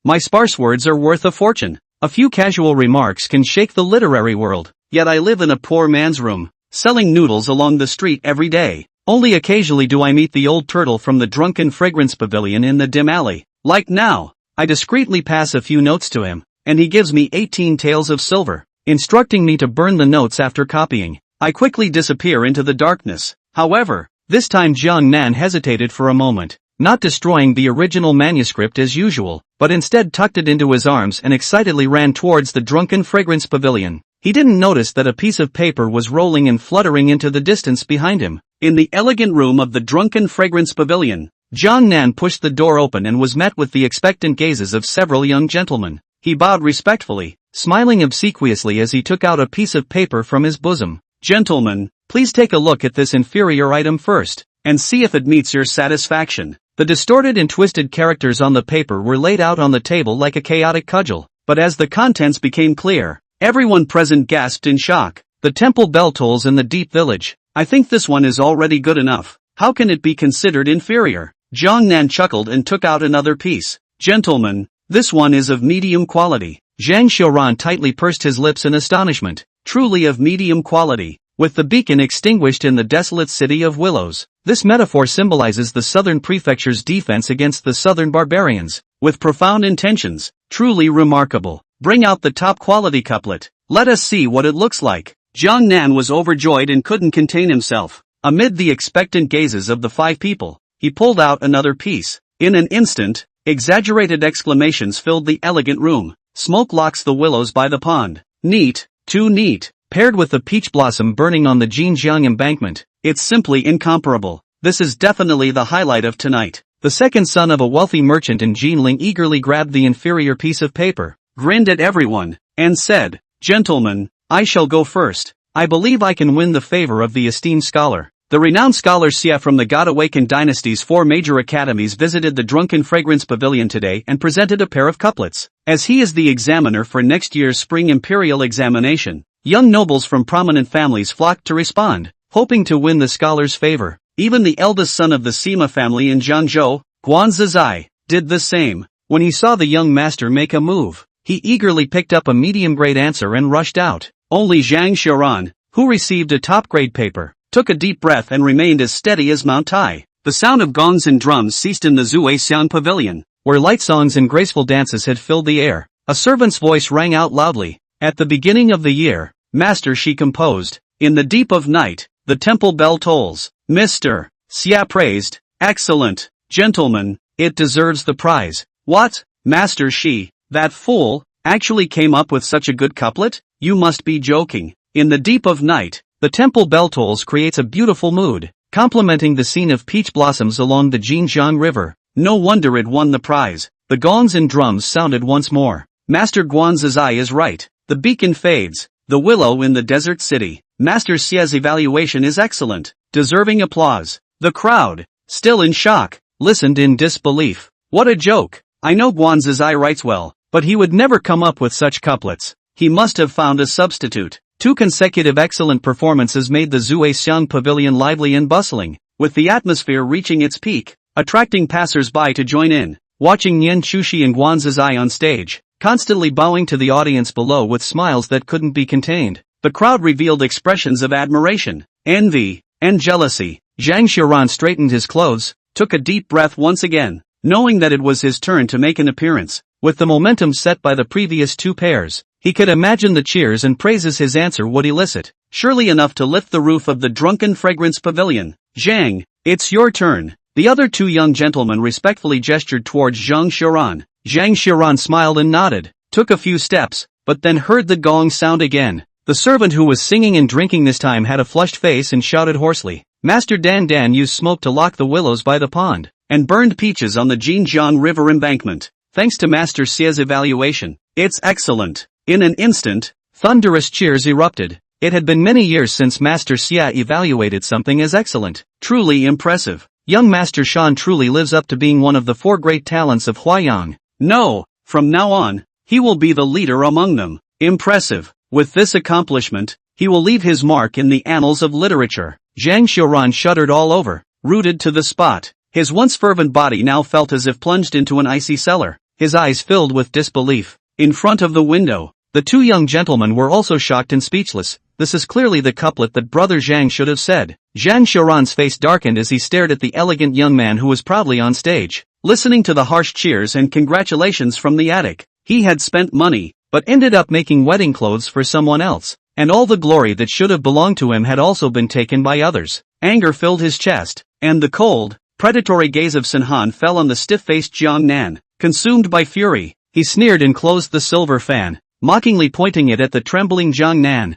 My sparse words are worth a fortune. A few casual remarks can shake the literary world. Yet I live in a poor man's room, selling noodles along the street every day. Only occasionally do I meet the old turtle from the drunken fragrance pavilion in the dim alley. Like now, I discreetly pass a few notes to him, and he gives me 18 taels of silver, instructing me to burn the notes after copying. I quickly disappear into the darkness. However, this time Jiang Nan hesitated for a moment, not destroying the original manuscript as usual, but instead tucked it into his arms and excitedly ran towards the drunken fragrance pavilion. He didn't notice that a piece of paper was rolling and fluttering into the distance behind him. In the elegant room of the drunken fragrance pavilion, Jiang Nan pushed the door open and was met with the expectant gazes of several young gentlemen. He bowed respectfully, smiling obsequiously as he took out a piece of paper from his bosom. "Gentlemen, please take a look at this inferior item first, and see if it meets your satisfaction." The distorted and twisted characters on the paper were laid out on the table like a chaotic cudgel, but as the contents became clear, everyone present gasped in shock. The temple bell tolls in the deep village. "I think this one is already good enough. How can it be considered inferior?" Jiang Nan chuckled and took out another piece. "Gentlemen, this one is of medium quality." Zhang Xiaoran tightly pursed his lips in astonishment. "Truly of medium quality." With the beacon extinguished in the desolate city of Willows, this metaphor symbolizes the southern prefecture's defense against the southern barbarians. With profound intentions, truly remarkable. "Bring out the top quality couplet. Let us see what it looks like." Jiang Nan was overjoyed and couldn't contain himself. Amid the expectant gazes of the 5 people, he pulled out another piece. In an instant, exaggerated exclamations filled the elegant room. "Smoke locks the willows by the pond. Neat, too neat." Paired with the peach blossom burning on the Jinjiang embankment, it's simply incomparable. This is definitely the highlight of tonight. The second son of a wealthy merchant in Jinling eagerly grabbed the inferior piece of paper, grinned at everyone, and said, "Gentlemen, I shall go first. I believe I can win the favor of the esteemed scholar." The renowned scholar Xia from the God-awakened dynasty's 4 major academies visited the Drunken Fragrance Pavilion today and presented a pair of couplets. As he is the examiner for next year's spring imperial examination, young nobles from prominent families flocked to respond, hoping to win the scholar's favor. Even the eldest son of the Sima family in Jiangzhou, Guan Zizai, did the same. When he saw the young master make a move, he eagerly picked up a medium-grade answer and rushed out. Only Zhang Xiaoran, who received a top-grade paper, took a deep breath and remained as steady as Mount Tai. The sound of gongs and drums ceased in the Zuexiang Pavilion, where light songs and graceful dances had filled the air. A servant's voice rang out loudly. "At the beginning of the year, Master Shi composed, 'In the deep of night, the temple bell tolls.'" Mr. Xia praised, "Excellent, gentlemen, it deserves the prize." "What? Master Shi, that fool, actually came up with such a good couplet? You must be joking." In the deep of night, the temple bell tolls creates a beautiful mood, complementing the scene of peach blossoms along the Jinjiang River. No wonder it won the prize. The gongs and drums sounded once more. Master Guan Zizai is right. The beacon fades. The willow in the desert city. Master Xia's evaluation is excellent, deserving applause. The crowd, still in shock, listened in disbelief. What a joke. I know Guan Zizai writes well, but he would never come up with such couplets. He must have found a substitute. 2 consecutive excellent performances made the Zuexiang Pavilion lively and bustling, with the atmosphere reaching its peak, attracting passers-by to join in, watching Nian Chushi and Guan Zizai on stage, constantly bowing to the audience below with smiles that couldn't be contained. The crowd revealed expressions of admiration, envy, and jealousy. Zhang Xiaoran straightened his clothes, took a deep breath once again, knowing that it was his turn to make an appearance. With the momentum set by the previous 2 pairs, he could imagine the cheers and praises his answer would elicit, surely enough to lift the roof of the Drunken Fragrance Pavilion. "Zhang, it's your turn." The other 2 young gentlemen respectfully gestured towards Zhang Xiaoran. Zhang Xiaoran smiled and nodded, took a few steps, but then heard the gong sound again. The servant who was singing and drinking this time had a flushed face and shouted hoarsely, "Master Dan Dan used smoke to lock the willows by the pond, and burned peaches on the Jinjiang River embankment. Thanks to Master Xia's evaluation, it's excellent." In an instant, thunderous cheers erupted. It had been many years since Master Xia evaluated something as excellent. Truly impressive. Young Master Shan truly lives up to being one of the 4 great talents of Huayang. No, from now on, he will be the leader among them. Impressive. With this accomplishment, he will leave his mark in the annals of literature. Zhang Xiaoran shuddered all over, rooted to the spot. His once fervent body now felt as if plunged into an icy cellar. his eyes filled with disbelief. In front of the window, the two young gentlemen were also shocked and speechless. This is clearly the couplet that Brother Zhang should have said. Zhang Xiaoran's face darkened as he stared at the elegant young man who was proudly on stage, listening to the harsh cheers and congratulations from the attic. He had spent money, but ended up making wedding clothes for someone else, and all the glory that should have belonged to him had also been taken by others. Anger filled his chest, and the cold, predatory gaze of Sun Han fell on the stiff-faced Jiang Nan. Consumed by fury, he sneered and closed the silver fan, mockingly pointing it at the trembling Jiang Nan.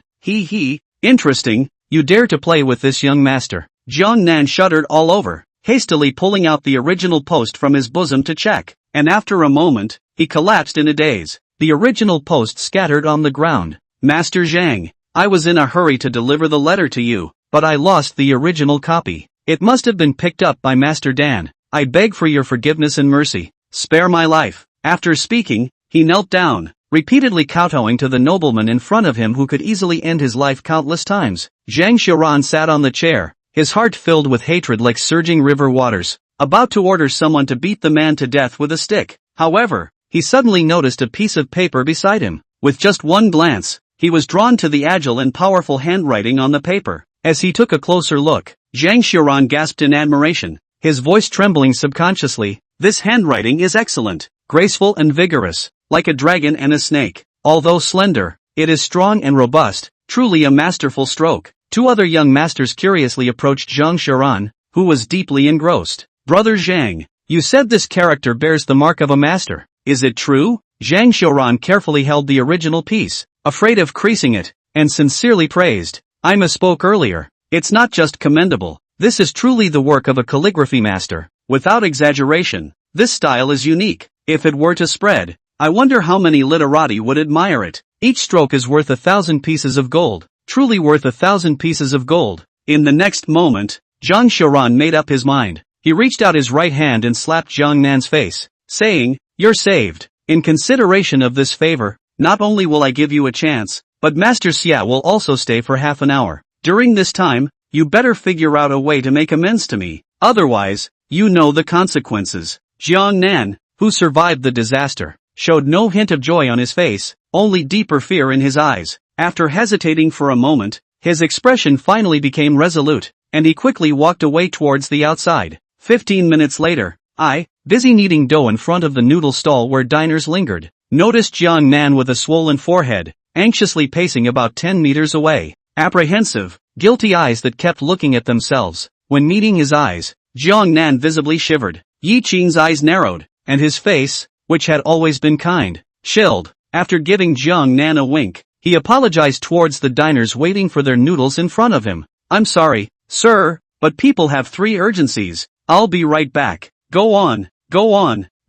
Interesting, you dare to play with this young master. Jiang Nan shuddered all over, hastily pulling out the original post from his bosom to check, and after a moment, he collapsed in a daze. The original post scattered on the ground. Master Zhang, I was in a hurry to deliver the letter to you, but I lost the original copy. It must have been picked up by Master Dan. I beg for your forgiveness and mercy. Spare my life. After speaking, he knelt down, repeatedly kowtowing to the nobleman in front of him who could easily end his life countless times. Zhang Xiaoran sat on the chair, his heart filled with hatred like surging river waters, about to order someone to beat the man to death with a stick. However, he suddenly noticed a piece of paper beside him. With just one glance, he was drawn to the agile and powerful handwriting on the paper. As he took a closer look, Zhang Xiaoran gasped in admiration, his voice trembling subconsciously. This handwriting is excellent, graceful and vigorous, like a dragon and a snake. Although slender, it is strong and robust, truly a masterful stroke. Two other young masters curiously approached Zhang Xiaoran, who was deeply engrossed. Brother Zhang, you said this character bears the mark of a master. Is it true? Zhang Xiaoran carefully held the original piece, afraid of creasing it, and sincerely praised. I misspoke earlier. It's not just commendable. This is truly the work of a calligraphy master. Without exaggeration, this style is unique. If it were to spread, I wonder how many literati would admire it. Each stroke is worth 1,000 pieces of gold. Truly worth 1,000 pieces of gold. In the next moment, Zhang Xiaoran made up his mind. He reached out his right hand and slapped Jiang Nan's face, saying, You're saved. In consideration of this favor, not only will I give you a chance, but Master Xia will also stay for half an hour. During this time, you better figure out a way to make amends to me. Otherwise, you know the consequences. Jiang Nan, who survived the disaster, showed no hint of joy on his face, only deeper fear in his eyes. After hesitating for a moment, his expression finally became resolute, and he quickly walked away towards the outside. 15 minutes later, busy kneading dough in front of the noodle stall where diners lingered, noticed Jiang Nan with a swollen forehead, anxiously pacing about 10 meters away. Apprehensive, guilty eyes that kept looking at themselves. When meeting his eyes, Jiang Nan visibly shivered. Yi Qing's eyes narrowed, and his face, which had always been kind, chilled. After giving Jiang Nan a wink, he apologized towards the diners waiting for their noodles in front of him. I'm sorry, sir, but people have 3 urgencies. I'll be right back. Go on,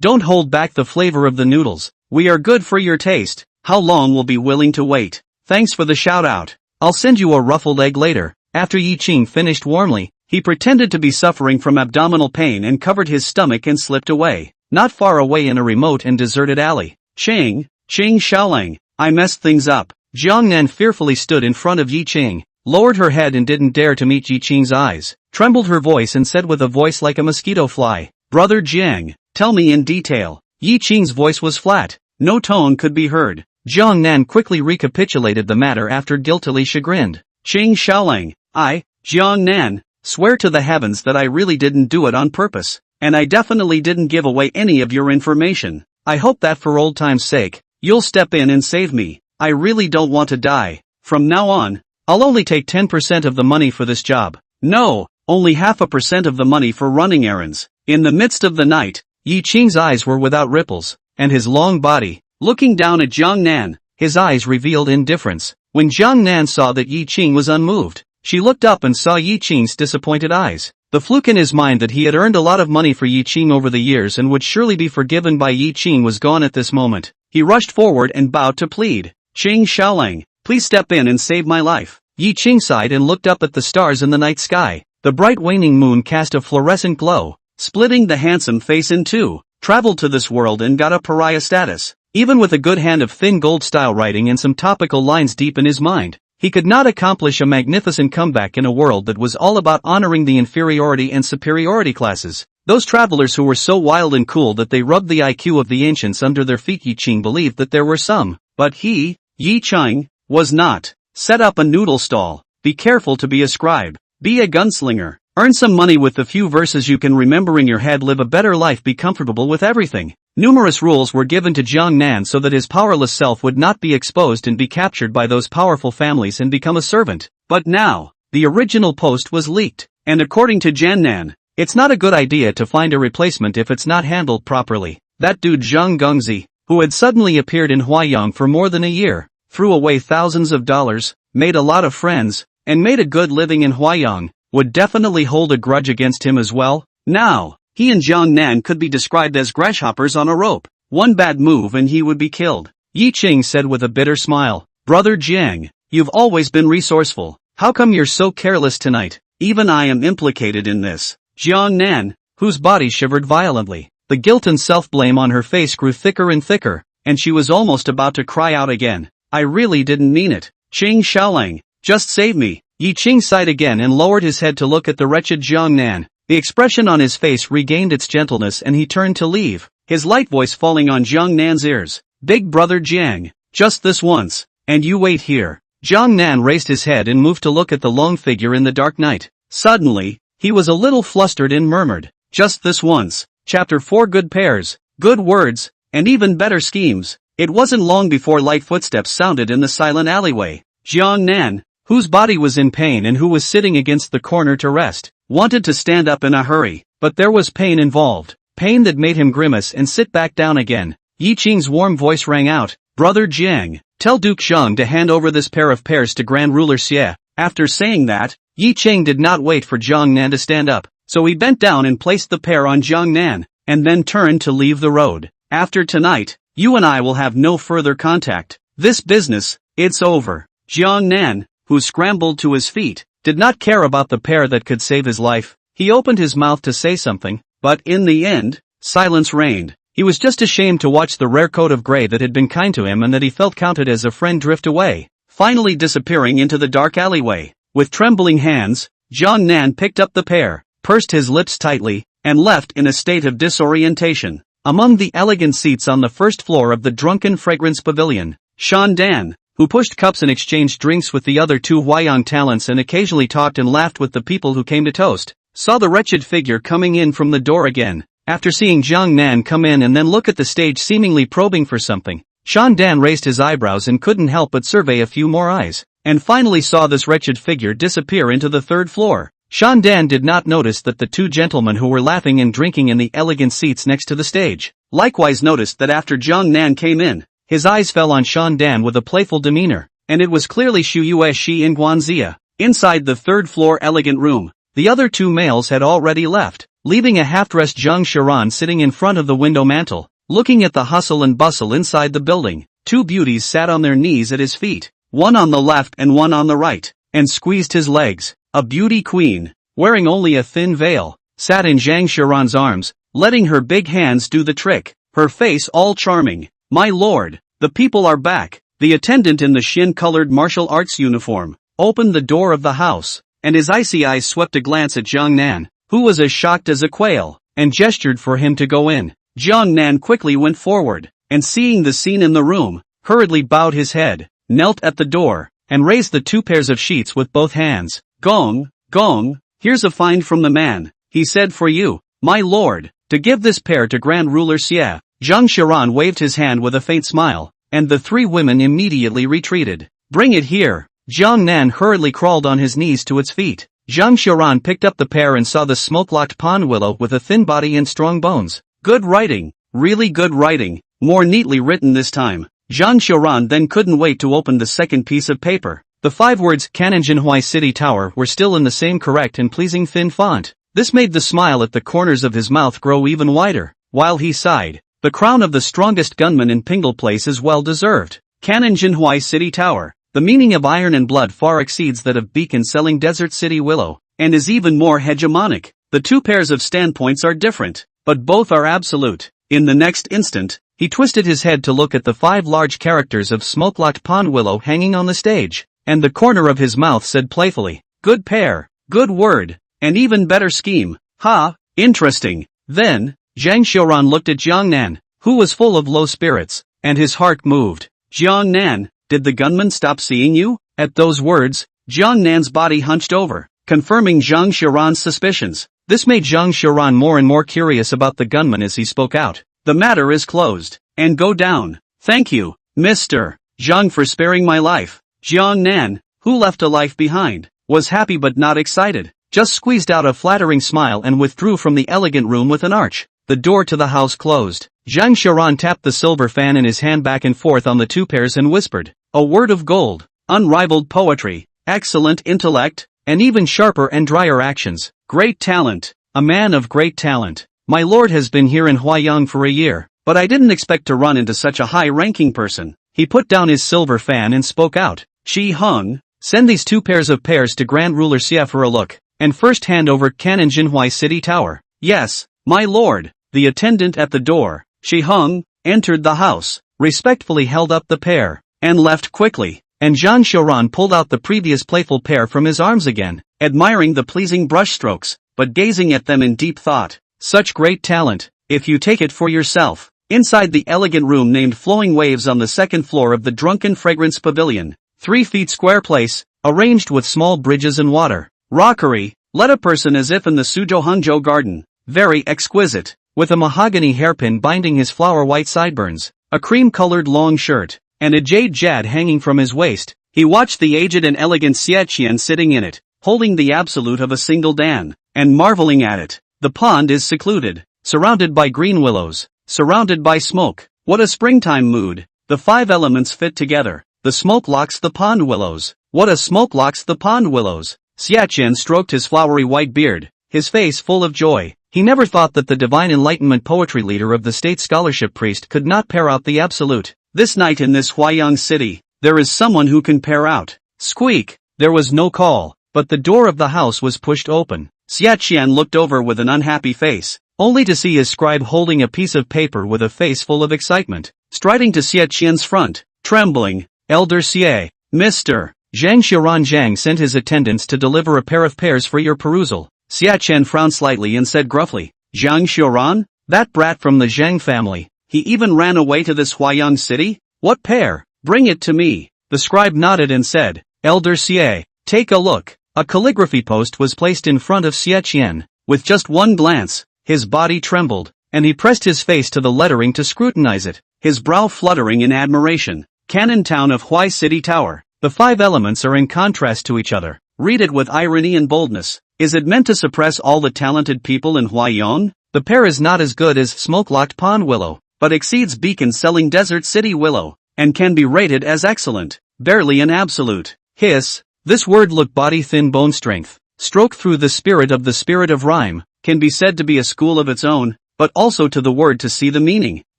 don't hold back the flavor of the noodles. We are good for your taste. How long will be willing to wait? Thanks for the shout out. I'll send you a ruffled egg later. After Yi Qing finished warmly, he pretended to be suffering from abdominal pain and covered his stomach and slipped away. Not far away in a remote and deserted alley. Ching Xiaolang, I messed things up. Jiang Nan fearfully stood in front of Yi Qing, lowered her head and didn't dare to meet Yi Qing's eyes, trembled her voice and said with a voice like a mosquito fly, Brother Jiang, tell me in detail. Yi Qing's voice was flat. No tone could be heard. Jiang Nan quickly recapitulated the matter after guiltily chagrined. Ching Xiaolang, Jiang Nan, swear to the heavens that I really didn't do it on purpose, and I definitely didn't give away any of your information. I hope that for old time's sake, you'll step in and save me. I really don't want to die. From now on, I'll only take 10% of the money for this job. No, only 0.5% of the money for running errands. In the midst of the night, Yi Qing's eyes were without ripples, and his long body, looking down at Jiang Nan, his eyes revealed indifference. When Jiang Nan saw that Yi Qing was unmoved, she looked up and saw Yi Qing's disappointed eyes. The fluke in his mind that he had earned a lot of money for Yi Qing over the years and would surely be forgiven by Yi Qing was gone at this moment. He rushed forward and bowed to plead. Ching Xiaolang, please step in and save my life. Yi Qing sighed and looked up at the stars in the night sky. The bright waning moon cast a fluorescent glow, splitting the handsome face in two. Traveled to this world and got a pariah status. Even with a good hand of thin gold-style writing and some topical lines deep in his mind, he could not accomplish a magnificent comeback in a world that was all about honoring the inferiority and superiority classes. Those travelers who were so wild and cool that they rubbed the IQ of the ancients under their feet. Yi Ching believed that there were some, but he, Yi Ching, was not. Set up a noodle stall. Be careful to be a scribe. Be a gunslinger. Earn some money with the few verses you can remember in your head. Live a better life. Be comfortable with everything. Numerous rules were given to Jiang Nan so that his powerless self would not be exposed and be captured by those powerful families and become a servant. But now, the original post was leaked, and according to Jiang Nan, it's not a good idea to find a replacement if it's not handled properly. That dude Zhang Gongzi, who had suddenly appeared in Huaiyang for more than a year, threw away thousands of dollars, made a lot of friends, and made a good living in Huaiyang, would definitely hold a grudge against him as well. Now, he and Jiang Nan could be described as grasshoppers on a rope. One bad move and he would be killed. Yi Ching said with a bitter smile, "Brother Jiang, you've always been resourceful. How come you're so careless tonight? Even I am implicated in this." Jiang Nan, whose body shivered violently, the guilt and self-blame on her face grew thicker and thicker, and she was almost about to cry out again. "I really didn't mean it. Qing Shaolang, just save me." Yi Ching sighed again and lowered his head to look at the wretched Jiang Nan. The expression on his face regained its gentleness and he turned to leave, his light voice falling on Jiang Nan's ears. "Big brother Jiang, just this once, and you wait here." Jiang Nan raised his head and moved to look at the lone figure in the dark night. Suddenly, he was a little flustered and murmured, "Just this once." Chapter 4. Good pairs, good words, and even better schemes. It wasn't long before light footsteps sounded in the silent alleyway. Jiang Nan, whose body was in pain and who was sitting against the corner to rest, wanted to stand up in a hurry, but there was pain involved, pain that made him grimace and sit back down again. Yi Ching's warm voice rang out, "Brother Jiang, tell Duke Zheng to hand over this pair of pears to Grand Ruler Xie." After saying that, Yi Ching did not wait for Jiang Nan to stand up, so he bent down and placed the pear on Jiang Nan, and then turned to leave the road. "After tonight, you and I will have no further contact. This business, it's over." Jiang Nan, who scrambled to his feet, did not care about the pear that could save his life. He opened his mouth to say something, but in the end, silence reigned. He was just ashamed to watch the rare coat of gray that had been kind to him and that he felt counted as a friend drift away, finally disappearing into the dark alleyway. With trembling hands, Jiang Nan picked up the pear, pursed his lips tightly, and left in a state of disorientation. Among the elegant seats on the first floor of the Drunken Fragrance Pavilion, Shan Dan, who pushed cups and exchanged drinks with the other two Huaiyang talents and occasionally talked and laughed with the people who came to toast, saw the wretched figure coming in from the door again. After seeing Jiang Nan come in and then look at the stage seemingly probing for something, Shan Dan raised his eyebrows and couldn't help but survey a few more eyes, and finally saw this wretched figure disappear into the third floor. Shan Dan did not notice that the two gentlemen who were laughing and drinking in the elegant seats next to the stage likewise noticed that after Jiang Nan came in, his eyes fell on Shan Dan with a playful demeanor, and it was clearly Shu Yue Shi in Guanxia. Inside the third-floor elegant room, the other two males had already left, leaving a half-dressed Zhang Shiran sitting in front of the window mantel, looking at the hustle and bustle inside the building. Two beauties sat on their knees at his feet, one on the left and one on the right, and squeezed his legs. A beauty queen, wearing only a thin veil, sat in Zhang Shiran's arms, letting her big hands do the trick, her face all charming. "My lord, the people are back." The attendant in the shin-colored martial arts uniform opened the door of the house, and his icy eyes swept a glance at Jiang Nan, who was as shocked as a quail, and gestured for him to go in. Jiang Nan quickly went forward, and seeing the scene in the room, hurriedly bowed his head, knelt at the door, and raised the two pairs of sheets with both hands. "Gong, Gong, here's a find from the man," he said, "for you, my lord, to give this pair to Grand Ruler Xie." Zhang Shiran waved his hand with a faint smile, and the three women immediately retreated. "Bring it here." Jiang Nan hurriedly crawled on his knees to its feet. Zhang Shiran picked up the pear and saw the smoke-locked pond willow with a thin body and strong bones. Good writing, really good writing, more neatly written this time. Zhang Shiran then couldn't wait to open the second piece of paper. The 5 words Cananjinhui City Tower were still in the same correct and pleasing thin font. This made the smile at the corners of his mouth grow even wider, while he sighed. The crown of the strongest gunman in Pingle Place is well deserved. Cananjinhui City Tower. The meaning of iron and blood far exceeds that of beacon selling Desert City Willow, and is even more hegemonic. The two pairs of standpoints are different, but both are absolute. In the next instant, he twisted his head to look at the 5 large characters of smoke-locked pond willow hanging on the stage, and the corner of his mouth said playfully, "Good pair, good word, and even better scheme. Ha, interesting." Then, Zhang Xiaoran looked at Jiang Nan, who was full of low spirits, and his heart moved. Jiang Nan, did the gunman stop seeing you? At those words, Jiang Nan's body hunched over, confirming Zhang Xiaoran's suspicions. This made Zhang Xiaoran more and more curious about the gunman as he spoke out. The matter is closed. And go down. Thank you, Mr. Zhang, for sparing my life. Jiang Nan, who left a life behind, was happy but not excited, just squeezed out a flattering smile and withdrew from the elegant room with an arch. The door to the house closed. Zhang Xiaoran tapped the silver fan in his hand back and forth on the two pairs and whispered, "A word of gold, unrivaled poetry, excellent intellect, and even sharper and drier actions, great talent, a man of great talent. My lord has been here in Huayang for a year, but I didn't expect to run into such a high-ranking person." He put down his silver fan and spoke out, "Qi Heng, send these two pairs of pears to Grand Ruler Xie for a look, and first hand over Canon Jinhui City Tower." "Yes, my lord." The attendant at the door, Qi Heng, entered the house, respectfully held up the pear, and left quickly, and Zhang Xiaoran pulled out the previous playful pear from his arms again, admiring the pleasing brushstrokes, but gazing at them in deep thought. Such great talent, if you take it for yourself. Inside the elegant room named Flowing Waves on the second floor of the Drunken Fragrance Pavilion, 3 feet square place, arranged with small bridges and water. Rockery, let a person as if in the Suzhou Hangzhou garden. Very exquisite, with a mahogany hairpin binding his flower-white sideburns, a cream-colored long shirt, and a jade jad hanging from his waist. He watched the aged and elegant Xie Qian sitting in it, holding the absolute of a single dan, and marveling at it. The pond is secluded, surrounded by green willows, surrounded by smoke. What a springtime mood. The 5 elements fit together. The smoke locks the pond willows. What a smoke locks the pond willows. Xie Qian stroked his flowery white beard, his face full of joy. He never thought that the divine enlightenment poetry leader of the state scholarship priest could not pair out the absolute. This night in this Huayang city, there is someone who can pair out. Squeak! There was no call, but the door of the house was pushed open. Xie Qian looked over with an unhappy face, only to see his scribe holding a piece of paper with a face full of excitement, striding to Xie Qian's front, trembling. "Elder Xie, Mr. Zhang Xiaoran Zhang sent his attendants to deliver a pair of pears for your perusal." Xie Qian frowned slightly and said gruffly, "Zhang Xiaoran? That brat from the Zhang family. He even ran away to this Huayang city? What pair? Bring it to me." The scribe nodded and said, "Elder Xie, take a look." A calligraphy post was placed in front of Xie Qian. With just one glance, his body trembled, and he pressed his face to the lettering to scrutinize it, his brow fluttering in admiration. Canon Town of Huai City Tower. The 5 elements are in contrast to each other. Read it with irony and boldness. Is it meant to suppress all the talented people in Huayong? The pear is not as good as smoke-locked pond willow, but exceeds beacon-selling desert city willow, and can be rated as excellent, barely an absolute. Hiss. This word look body thin bone strength, stroke through the spirit of rhyme, can be said to be a school of its own, but also to the word to see the meaning.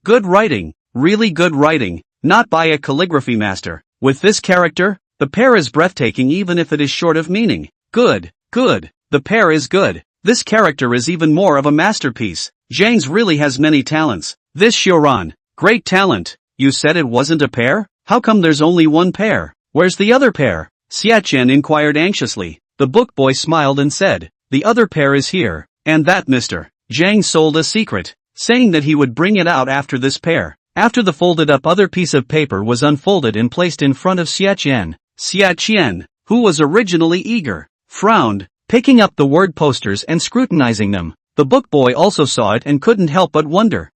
Good writing, really good writing, not by a calligraphy master. With this character, the pear is breathtaking even if it is short of meaning. Good, good, the pear is good. This character is even more of a masterpiece. Zhang's really has many talents. This Xiaoran, great talent. You said it wasn't a pear? How come there's only one pear? Where's the other pear? Xie Qian inquired anxiously. The book boy smiled and said, "The other pear is here, and that Mr. Zhang sold a secret, saying that he would bring it out after this pear." After the folded up other piece of paper was unfolded and placed in front of Xie Qian, Xie Qian, who was originally eager, frowned, picking up the word posters and scrutinizing them. The book boy also saw it and couldn't help but wonder,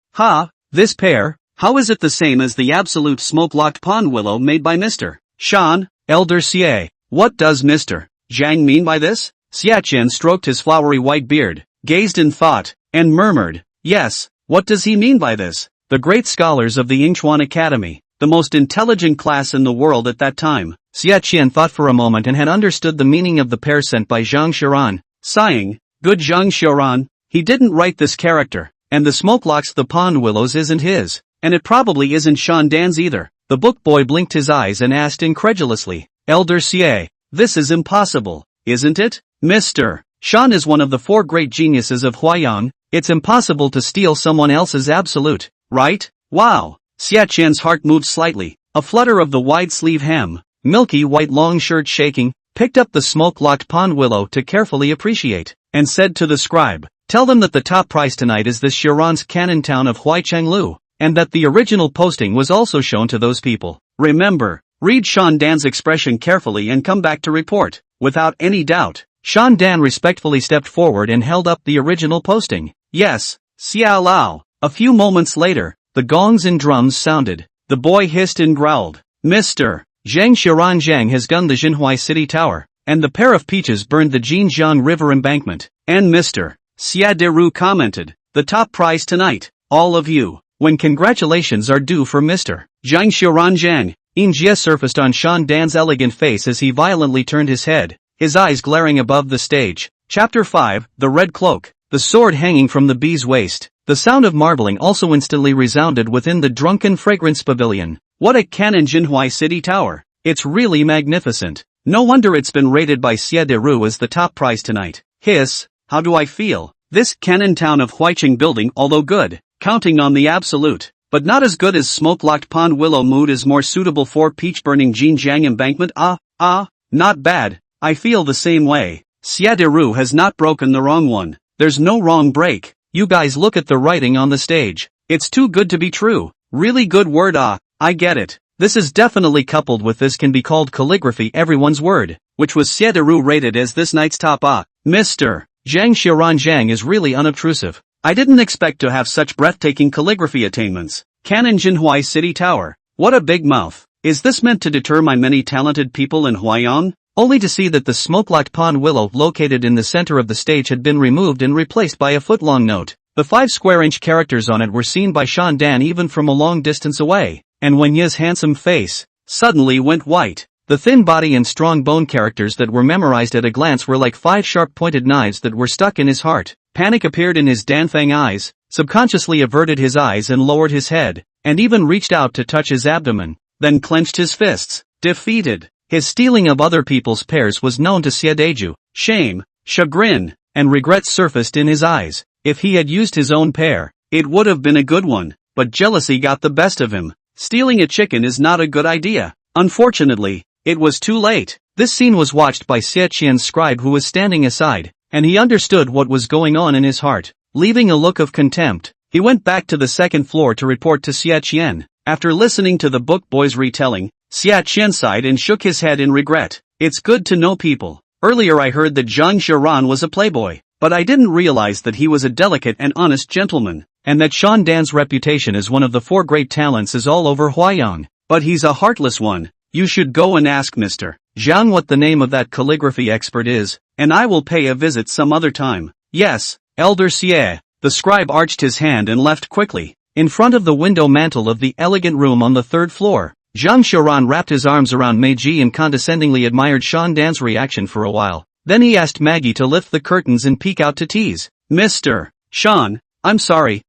this pear, how is it the same as the absolute smoke-locked pond willow made by Mr. Shan? Elder Xie, what does Mr. Zhang mean by this? Xie Qian stroked his flowery white beard, gazed in thought, and murmured, "Yes, what does he mean by this?" The great scholars of the Yingchuan Academy, the most intelligent class in the world at that time. Xie Qian thought for a moment and had understood the meaning of the pear sent by Zhang Xiaoran, sighing, "Good Zhang Xiaoran, he didn't write this character, and the smoke locks the pond willows isn't his, and it probably isn't Shan Dan's either." The book boy blinked his eyes and asked incredulously, "Elder Xie, this is impossible, isn't it? Mr. Shan is one of the 4 great geniuses of Huayang. It's impossible to steal someone else's absolute, right?" Wow! Xie Qian's heart moved slightly. A flutter of the wide sleeve hem, milky white long shirt shaking, picked up the smoke-locked pond willow to carefully appreciate, and said to the scribe, Tell them that the top prize tonight is this Shiran's Cannon town of Huaichenglu, and that the original posting was also shown to those people. Remember, read Shan Dan's expression carefully and come back to report. Without any doubt, Shan Dan respectfully stepped forward and held up the original posting. Yes, Xiao Lao. A few moments later, the gongs and drums sounded. The boy hissed and growled. Mr. Zhang Shiran Zhang has gunned the Jinhui City Tower, and the pair of peaches burned the Jinjiang River embankment. And Mr. Xia Deru commented, the top prize tonight, all of you, when congratulations are due for Mr. Zhang Shiran Zhang. Jie surfaced on Shan Dan's elegant face as he violently turned his head, his eyes glaring above the stage. Chapter 5, The Red Cloak. The sword hanging from the bee's waist. The sound of marbling also instantly resounded within the drunken fragrance pavilion. What a cannon Jinhui City Tower. It's really magnificent. No wonder it's been rated by Xie Deru as the top prize tonight. Hiss, how do I feel? This cannon town of Huicheng building, although good, counting on the absolute, but not as good as smoke-locked pond willow mood, is more suitable for peach-burning Jinjiang embankment. Not bad. I feel the same way. Xia Deru has not broken the wrong one. There's no wrong break. You guys look at the writing on the stage. It's too good to be true. Really good word. I get it. This is definitely coupled with this can be called calligraphy, everyone's word, which was Xie Deru rated as this night's top. Mr. Zhang Shiran Zhang is really unobtrusive. I didn't expect to have such breathtaking calligraphy attainments. Cannon Jinhui City Tower. What a big mouth. Is this meant to deter my many talented people in Huaiyan? Only to see that the smoke-locked pond willow located in the center of the stage had been removed and replaced by a foot-long note. The 5 square-inch characters on it were seen by Shan Dan even from a long distance away, and Wen Ye's handsome face suddenly went white. The thin body and strong bone characters that were memorized at a glance were like 5 sharp-pointed knives that were stuck in his heart. Panic appeared in his Danfang eyes, subconsciously averted his eyes and lowered his head, and even reached out to touch his abdomen, then clenched his fists. Defeated. His stealing of other people's pears was known to Xie Deju. Shame, chagrin, and regret surfaced in his eyes. If he had used his own pear, it would have been a good one, but jealousy got the best of him. Stealing a chicken is not a good idea. Unfortunately, it was too late. This scene was watched by Xie Qian's scribe, who was standing aside, and he understood what was going on in his heart. Leaving a look of contempt, he went back to the second floor to report to Xie Qian. After listening to the book boy's retelling, Xie Qian sighed and shook his head in regret. It's good to know people. Earlier I heard that Zhang Shiran was a playboy, but I didn't realize that he was a delicate and honest gentleman, and that Shan Dan's reputation as one of the 4 great talents is all over Huaiyang. But he's a heartless one. You should go and ask Mr. Zhang what the name of that calligraphy expert is, and I will pay a visit some other time. Yes, Elder Xie. The scribe arched his hand and left quickly. In front of the window mantle of the elegant room on the 3rd floor, Zhang Shiran wrapped his arms around Meiji and condescendingly admired Shan Dan's reaction for a while. Then he asked Maggie to lift the curtains and peek out to tease. Mr. Shan, I'm sorry.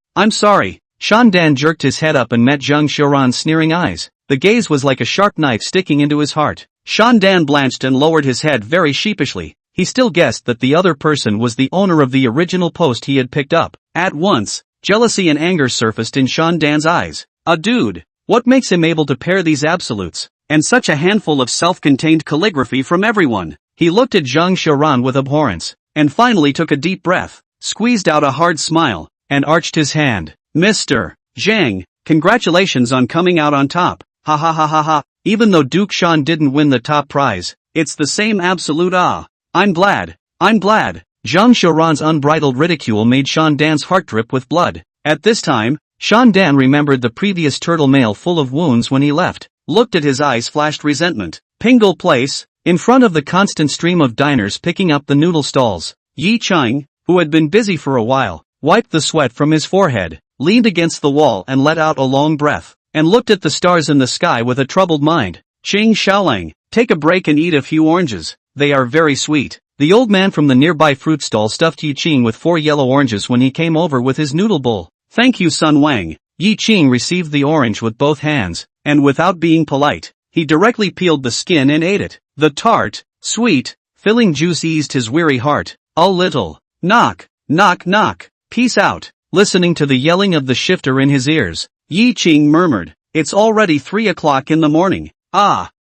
Shan Dan jerked his head up and met Zhang Shiran's sneering eyes. The gaze was like a sharp knife sticking into his heart. Shan Dan blanched and lowered his head very sheepishly. He still guessed that the other person was the owner of the original post he had picked up. At once, jealousy and anger surfaced in Shan Dan's eyes. A dude. What makes him able to pair these absolutes, and such a handful of self-contained calligraphy from everyone? He looked at Zhang Shiran with abhorrence, and finally took a deep breath, squeezed out a hard smile, and arched his hand. Mr. Zhang, congratulations on coming out on top. Ha ha ha ha ha. Even though Duke Shan didn't win the top prize, it's the same absolute. I'm glad. Zhang Shiran's unbridled ridicule made Shan Dan's heart drip with blood. At this time, Shan Dan remembered the previous turtle male full of wounds when he left, looked at his eyes flashed resentment. Pingle Place, in front of the constant stream of diners picking up the noodle stalls, Yi Chang, who had been busy for a while, wiped the sweat from his forehead, leaned against the wall and let out a long breath, and looked at the stars in the sky with a troubled mind. Qing Xiaolang, take a break and eat a few oranges, they are very sweet. The old man from the nearby fruit stall stuffed Yi Qing with 4 yellow oranges when he came over with his noodle bowl. Thank you, Sun Wang. Yi Qing received the orange with both hands, and without being polite, he directly peeled the skin and ate it. The tart, sweet, filling juice eased his weary heart. A little. Knock, knock, knock. Peace out. Listening to the yelling of the shifter in his ears, Yi Qing murmured, it's already 3 o'clock in the morning.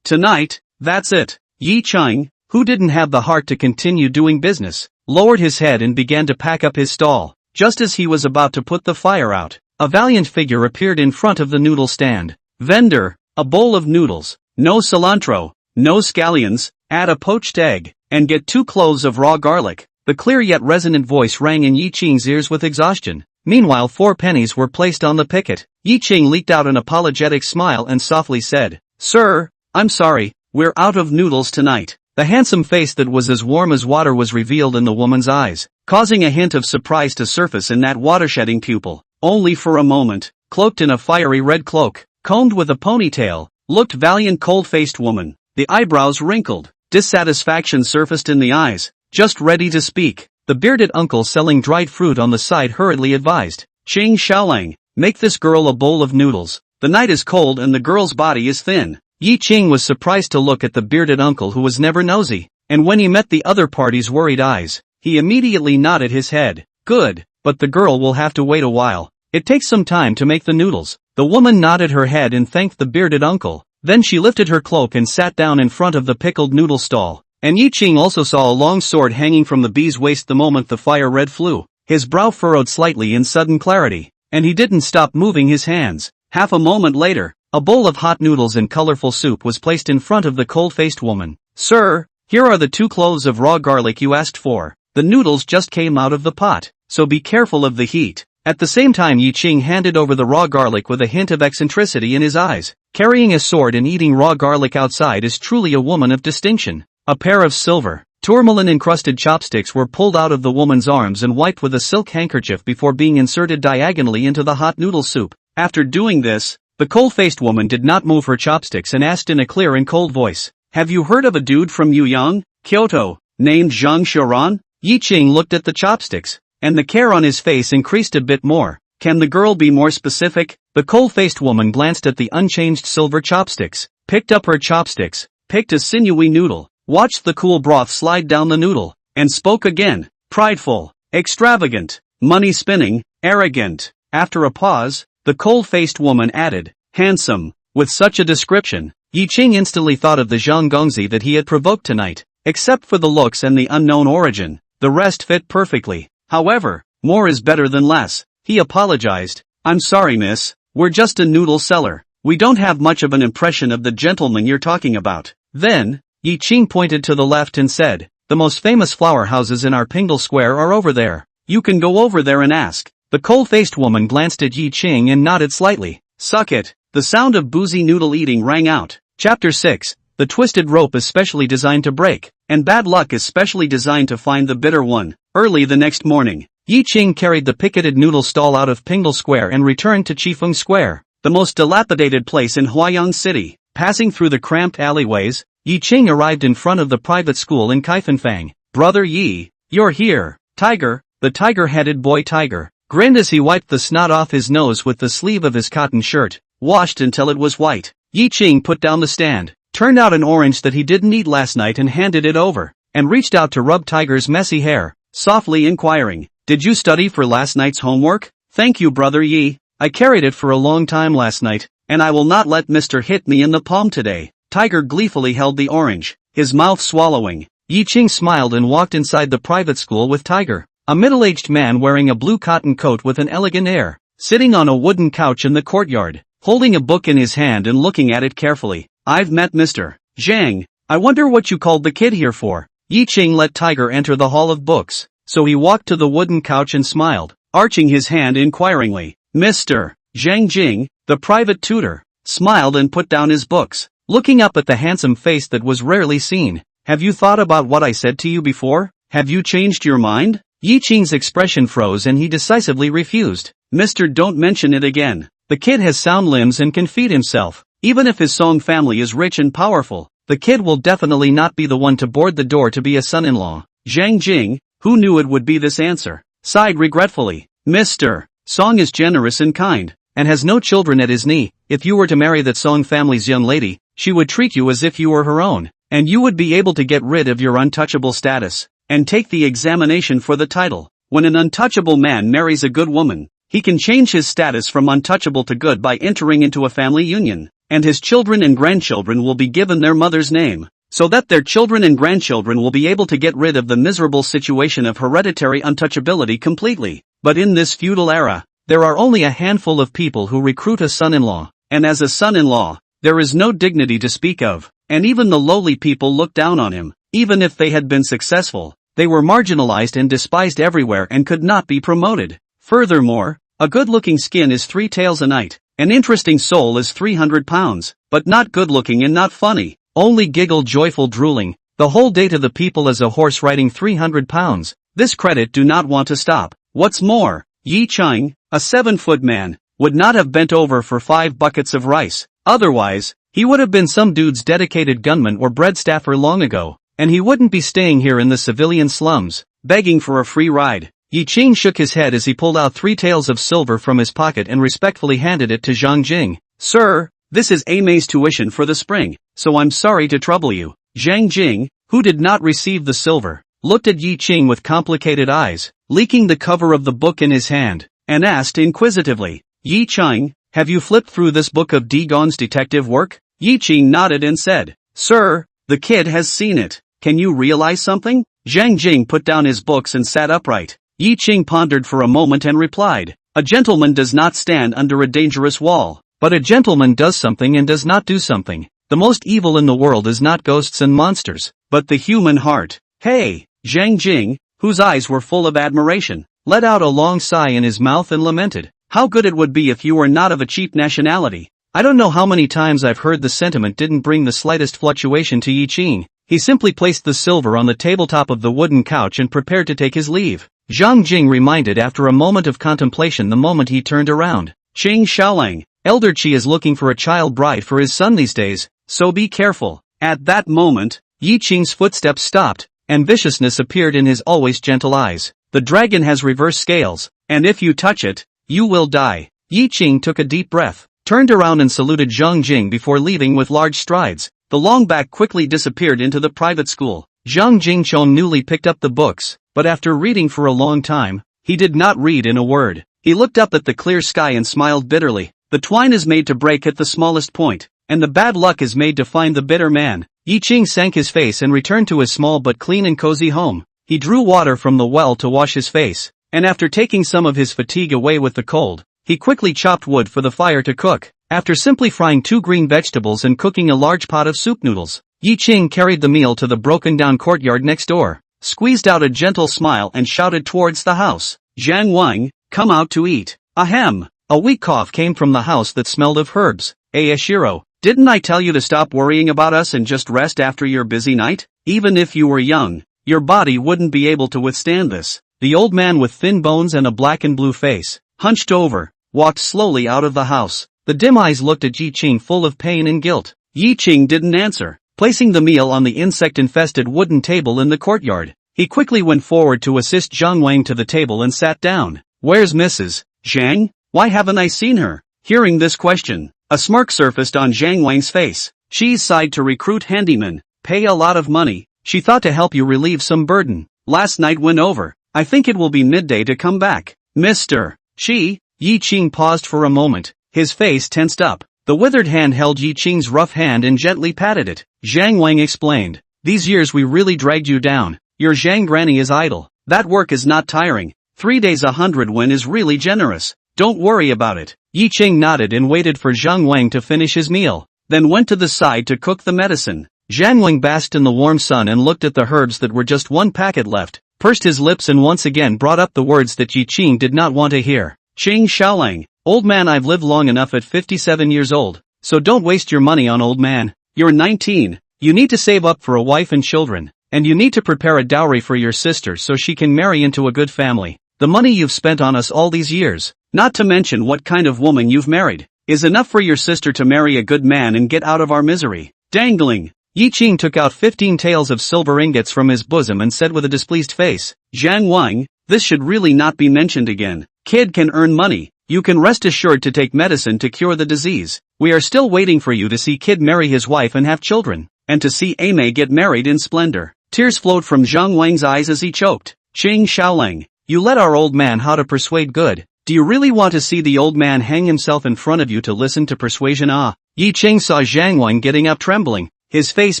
Tonight, that's it. Yi Qing, who didn't have the heart to continue doing business, lowered his head and began to pack up his stall. Just as he was about to put the fire out, a valiant figure appeared in front of the noodle stand. Vendor, a bowl of noodles, no cilantro, no scallions, add a poached egg, and get 2 cloves of raw garlic. The clear yet resonant voice rang in Yi Qing's ears with exhaustion. Meanwhile 4 pennies were placed on the picket. Yi Qing leaked out an apologetic smile and softly said, "Sir, I'm sorry, we're out of noodles tonight." The handsome face that was as warm as water was revealed in the woman's eyes, causing a hint of surprise to surface in that water-shedding pupil. Only for a moment, cloaked in a fiery red cloak, combed with a ponytail, looked valiant cold-faced woman. The eyebrows wrinkled, dissatisfaction surfaced in the eyes, just ready to speak. The bearded uncle selling dried fruit on the side hurriedly advised, "Qing Xiaolang, make this girl a bowl of noodles. The night is cold and the girl's body is thin." Yi Qing was surprised to look at the bearded uncle who was never nosy, and when he met the other party's worried eyes, he immediately nodded his head. "Good, but the girl will have to wait a while. It takes some time to make the noodles." The woman nodded her head and thanked the bearded uncle. Then she lifted her cloak and sat down in front of the pickled noodle stall. And Yi Qing also saw a long sword hanging from the bee's waist the moment the fire red flew. His brow furrowed slightly in sudden clarity, and he didn't stop moving his hands. Half a moment later, a bowl of hot noodles and colorful soup was placed in front of the cold-faced woman. "Sir, here are the 2 cloves of raw garlic you asked for. The noodles just came out of the pot, so be careful of the heat." At the same time Yi Qing handed over the raw garlic with a hint of eccentricity in his eyes. Carrying a sword and eating raw garlic outside is truly a woman of distinction. A pair of silver, tourmaline-encrusted chopsticks were pulled out of the woman's arms and wiped with a silk handkerchief before being inserted diagonally into the hot noodle soup. After doing this, the cold-faced woman did not move her chopsticks and asked in a clear and cold voice, "Have you heard of a dude from Yuyang, Kyoto, named Zhang Xiaoran?" Yi Qing looked at the chopsticks, and the care on his face increased a bit more. "Can the girl be more specific?" The cold-faced woman glanced at the unchanged silver chopsticks, picked up her chopsticks, picked a sinewy noodle, watched the cool broth slide down the noodle, and spoke again. "Prideful, extravagant, money-spinning, arrogant." After a pause, the cold-faced woman added, "Handsome." With such a description, Yi Qing instantly thought of the Zhang Gongzi that he had provoked tonight. Except for the looks and the unknown origin, the rest fit perfectly. However, more is better than less. He apologized. "I'm sorry miss, we're just a noodle seller. We don't have much of an impression of the gentleman you're talking about." Then, Yi Qing pointed to the left and said, "The most famous flower houses in our Pingdal Square are over there. You can go over there and ask." The cold-faced woman glanced at Yi Qing and nodded slightly. "Suck it." The sound of boozy noodle eating rang out. Chapter 6, The Twisted Rope is specially designed to break, and bad luck is specially designed to find the bitter one. Early the next morning, Yi Qing carried the picketed noodle stall out of Pingdal Square and returned to Qifeng Square, the most dilapidated place in Huayang City. Passing through the cramped alleyways, Yi Qing arrived in front of the private school in Kaifenfang. "Brother Yi, you're here." Tiger, the tiger-headed boy Tiger, grinned as he wiped the snot off his nose with the sleeve of his cotton shirt, washed until it was white. Yi Qing put down the stand, turned out an orange that he didn't eat last night and handed it over, and reached out to rub Tiger's messy hair, softly inquiring, "Did you study for last night's homework?" "Thank you Brother Yi, I carried it for a long time last night, and I will not let Mr. hit me in the palm today." Tiger gleefully held the orange, his mouth swallowing. Yi Qing smiled and walked inside the private school with Tiger, a middle-aged man wearing a blue cotton coat with an elegant air, sitting on a wooden couch in the courtyard, holding a book in his hand and looking at it carefully. "I've met Mr. Zhang. I wonder what you called the kid here for." Yi Qing let Tiger enter the hall of books, so he walked to the wooden couch and smiled, arching his hand inquiringly. Mr. Zhang Jing, the private tutor, smiled and put down his books, looking up at the handsome face that was rarely seen. "Have you thought about what I said to you before? Have you changed your mind?" Yi Qing's expression froze and he decisively refused. "Mister, don't mention it again. The kid has sound limbs and can feed himself. Even if his Song family is rich and powerful, the kid will definitely not be the one to board the door to be a son-in-law." Zhang Jing, who knew it would be this answer, sighed regretfully. "Mr. Song is generous and kind, and has no children at his knee. If you were to marry that Song family's young lady, she would treat you as if you were her own, and you would be able to get rid of your untouchable status, and take the examination for the title. When an untouchable man marries a good woman, he can change his status from untouchable to good by entering into a family union, and his children and grandchildren will be given their mother's name." so that their children and grandchildren will be able to get rid of the miserable situation of hereditary untouchability completely. But in this feudal era, there are only a handful of people who recruit a son-in-law, and as a son-in-law, there is no dignity to speak of, and even the lowly people look down on him. Even if they had been successful, they were marginalized and despised everywhere and could not be promoted. Furthermore, a good-looking skin is 3 taels a night, an interesting soul is 300 pounds, but not good-looking and not funny, only giggle joyful drooling, the whole day to the people as a horse riding 300 pounds, this credit do not want to stop. What's more, Yi Chang, a 7-foot man, would not have bent over for 5 buckets of rice, otherwise, he would have been some dude's dedicated gunman or bread staffer long ago, and he wouldn't be staying here in the civilian slums, begging for a free ride. Yi Ching shook his head as he pulled out 3 taels of silver from his pocket and respectfully handed it to Zhang Jing. Sir, this is Amei's tuition for the spring, so I'm sorry to trouble you. Zhang Jing, who did not receive the silver, looked at Yi Ching with complicated eyes, leaking the cover of the book in his hand, and asked inquisitively, Yi Ching, have you flipped through this book of Dagon's detective work? Yi Ching nodded and said, Sir, the kid has seen it. Can you realize something? Zhang Jing put down his books and sat upright. Yi Ching pondered for a moment and replied, a gentleman does not stand under a dangerous wall, but a gentleman does something and does not do something. The most evil in the world is not ghosts and monsters, but the human heart. Hey! Zhang Jing, whose eyes were full of admiration, let out a long sigh in his mouth and lamented, how good it would be if you were not of a cheap nationality. I don't know how many times I've heard the sentiment didn't bring the slightest fluctuation to Yi Ching. He simply placed the silver on the tabletop of the wooden couch and prepared to take his leave. Zhang Jing reminded after a moment of contemplation the moment he turned around. Qing Xiaolang, Elder Qi is looking for a child bride for his son these days, so be careful. At that moment, Yi Qing's footsteps stopped, and viciousness appeared in his always gentle eyes. The dragon has reverse scales, and if you touch it, you will die. Yi Qing took a deep breath, turned around and saluted Zhang Jing before leaving with large strides. The long back quickly disappeared into the private school. Zhang Jingchong newly picked up the books, but after reading for a long time, he did not read in a word. He looked up at the clear sky and smiled bitterly. The twine is made to break at the smallest point, and the bad luck is made to find the bitter man. Yi Ching sank his face and returned to his small but clean and cozy home. He drew water from the well to wash his face, and after taking some of his fatigue away with the cold, he quickly chopped wood for the fire to cook. After simply frying 2 green vegetables and cooking a large pot of soup noodles, Yi Ching carried the meal to the broken-down courtyard next door, squeezed out a gentle smile and shouted towards the house, Zhang Wang, come out to eat. Ahem. A weak cough came from the house that smelled of herbs. Ashiro, didn't I tell you to stop worrying about us and just rest after your busy night? Even if you were young, your body wouldn't be able to withstand this. The old man with thin bones and a black and blue face, hunched over, walked slowly out of the house. The dim eyes looked at Yi Ching full of pain and guilt. Yi Ching didn't answer. Placing the meal on the insect-infested wooden table in the courtyard, he quickly went forward to assist Zhang Wang to the table and sat down. Where's Mrs. Zhang? Why haven't I seen her? Hearing this question, a smirk surfaced on Zhang Wang's face. She's sighed to recruit handymen, pay a lot of money. She thought to help you relieve some burden. Last night went over. I think it will be midday to come back. Mr. She? Yi Ching paused for a moment. His face tensed up. The withered hand held Yi Ching's rough hand and gently patted it. Zhang Wang explained. These years we really dragged you down. Your Zhang granny is idle. That work is not tiring. 3 days 100 won is really generous. Don't worry about it. Yi Ching nodded and waited for Zhang Wang to finish his meal, then went to the side to cook the medicine. Zhang Wang basked in the warm sun and looked at the herbs that were just 1 packet left, pursed his lips and once again brought up the words that Yi Ching did not want to hear. Qing Xiaolang. Old man, I've lived long enough at 57 years old, so don't waste your money on old man. You're 19, you need to save up for a wife and children, and you need to prepare a dowry for your sister so she can marry into a good family. The money you've spent on us all these years, not to mention what kind of woman you've married, is enough for your sister to marry a good man and get out of our misery. Dangling. Yi Ching took out 15 taels of silver ingots from his bosom and said with a displeased face, Zhang Wang, this should really not be mentioned again. Kid can earn money. You can rest assured to take medicine to cure the disease. We are still waiting for you to see Kid marry his wife and have children, and to see Amei get married in splendor. Tears flowed from Zhang Wang's eyes as he choked. Qing Xiaolang, you let our old man how to persuade good. Do you really want to see the old man hang himself in front of you to listen to persuasion? Yi Ching saw Zhang Wang getting up trembling. His face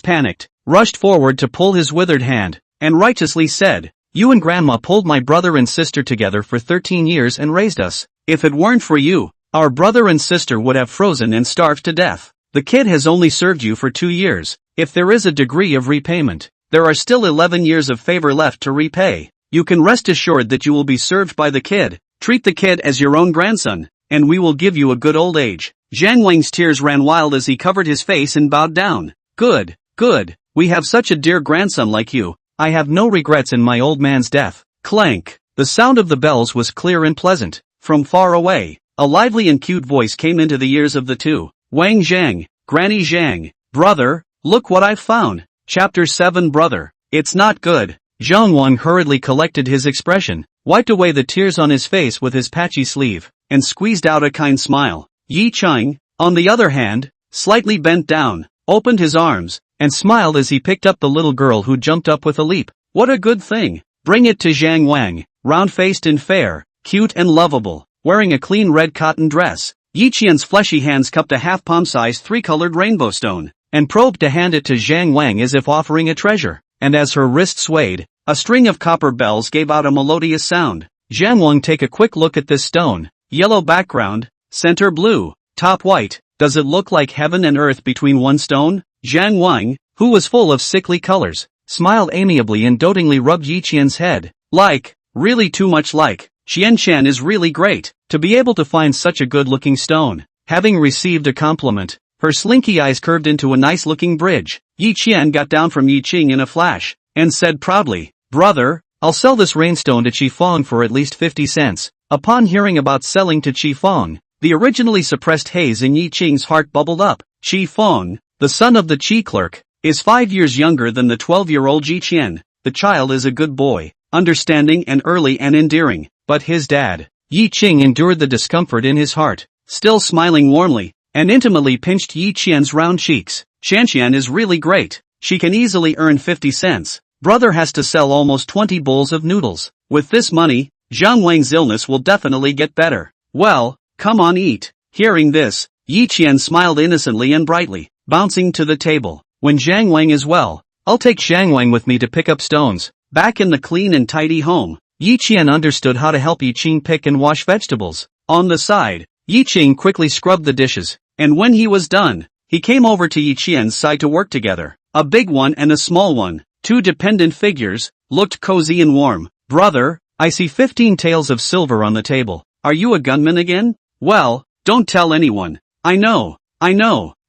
panicked. rushed forward to pull his withered hand, and righteously said, "You and Grandma pulled my brother and sister together for 13 years and raised us. If it weren't for you, our brother and sister would have frozen and starved to death. The kid has only served you for 2 years. If there is a degree of repayment, there are still 11 years of favor left to repay. You can rest assured that you will be served by the kid. Treat the kid as your own grandson, and we will give you a good old age." Zhang Wang's tears ran wild as he covered his face and bowed down. Good, good. We have such a dear grandson like you. I have no regrets in my old man's death. Clank. The sound of the bells was clear and pleasant. From far away, a lively and cute voice came into the ears of the two. Wang Zhang, Granny Zhang. Brother, look what I've found. Chapter 7. Brother. It's not good. Zhang Wang hurriedly collected his expression, wiped away the tears on his face with his patchy sleeve, and squeezed out a kind smile. Yi Cheng, on the other hand, slightly bent down, opened his arms, and smiled as he picked up the little girl who jumped up with a leap. What a good thing. Bring it to Zhang Wang, round-faced and fair, cute and lovable, wearing a clean red cotton dress. Yi Qian's fleshy hands cupped a half-palm-sized 3-colored rainbow stone, and probed to hand it to Zhang Wang as if offering a treasure, and as her wrist swayed, a string of copper bells gave out a melodious sound. Zhang Wang, take a quick look at this stone. Yellow background, center blue, top white. Does it look like heaven and earth between one stone? Zhang Wang, who was full of sickly colors, smiled amiably and dotingly rubbed Yi Qian's head. Like, really too much like. Qian Qian is really great, to be able to find such a good-looking stone. Having received a compliment, her slinky eyes curved into a nice-looking bridge. Yi Qian got down from Yi Qing in a flash, and said proudly, "Brother, I'll sell this rainstone to Qi Feng for at least 50 cents. Upon hearing about selling to Qi Feng, the originally suppressed haze in Yi Qing's heart bubbled up. Qi Feng, the son of the Qi clerk, is 5 years younger than the 12-year-old Yi Qian. The child is a good boy, understanding and early and endearing, but his dad. Yi Qing endured the discomfort in his heart, still smiling warmly, and intimately pinched Yi Qian's round cheeks. Qian is really great. She can easily earn 50 cents. Brother has to sell almost 20 bowls of noodles. With this money, Zhang Wang's illness will definitely get better. Well, come on, eat." Hearing this, Yi Qian smiled innocently and brightly, bouncing to the table. "When Zhang Wang is well, I'll take Zhang Wang with me to pick up stones." Back in the clean and tidy home, Yi Qian understood how to help Yi Qing pick and wash vegetables. On the side, Yi Qing quickly scrubbed the dishes, and when he was done, he came over to Yi Qian's side to work together. A big one and a small one, two dependent figures, looked cozy and warm. "Brother, I see 15 taels of silver on the table. Are you a gunman again?" "Well, don't tell anyone." I know.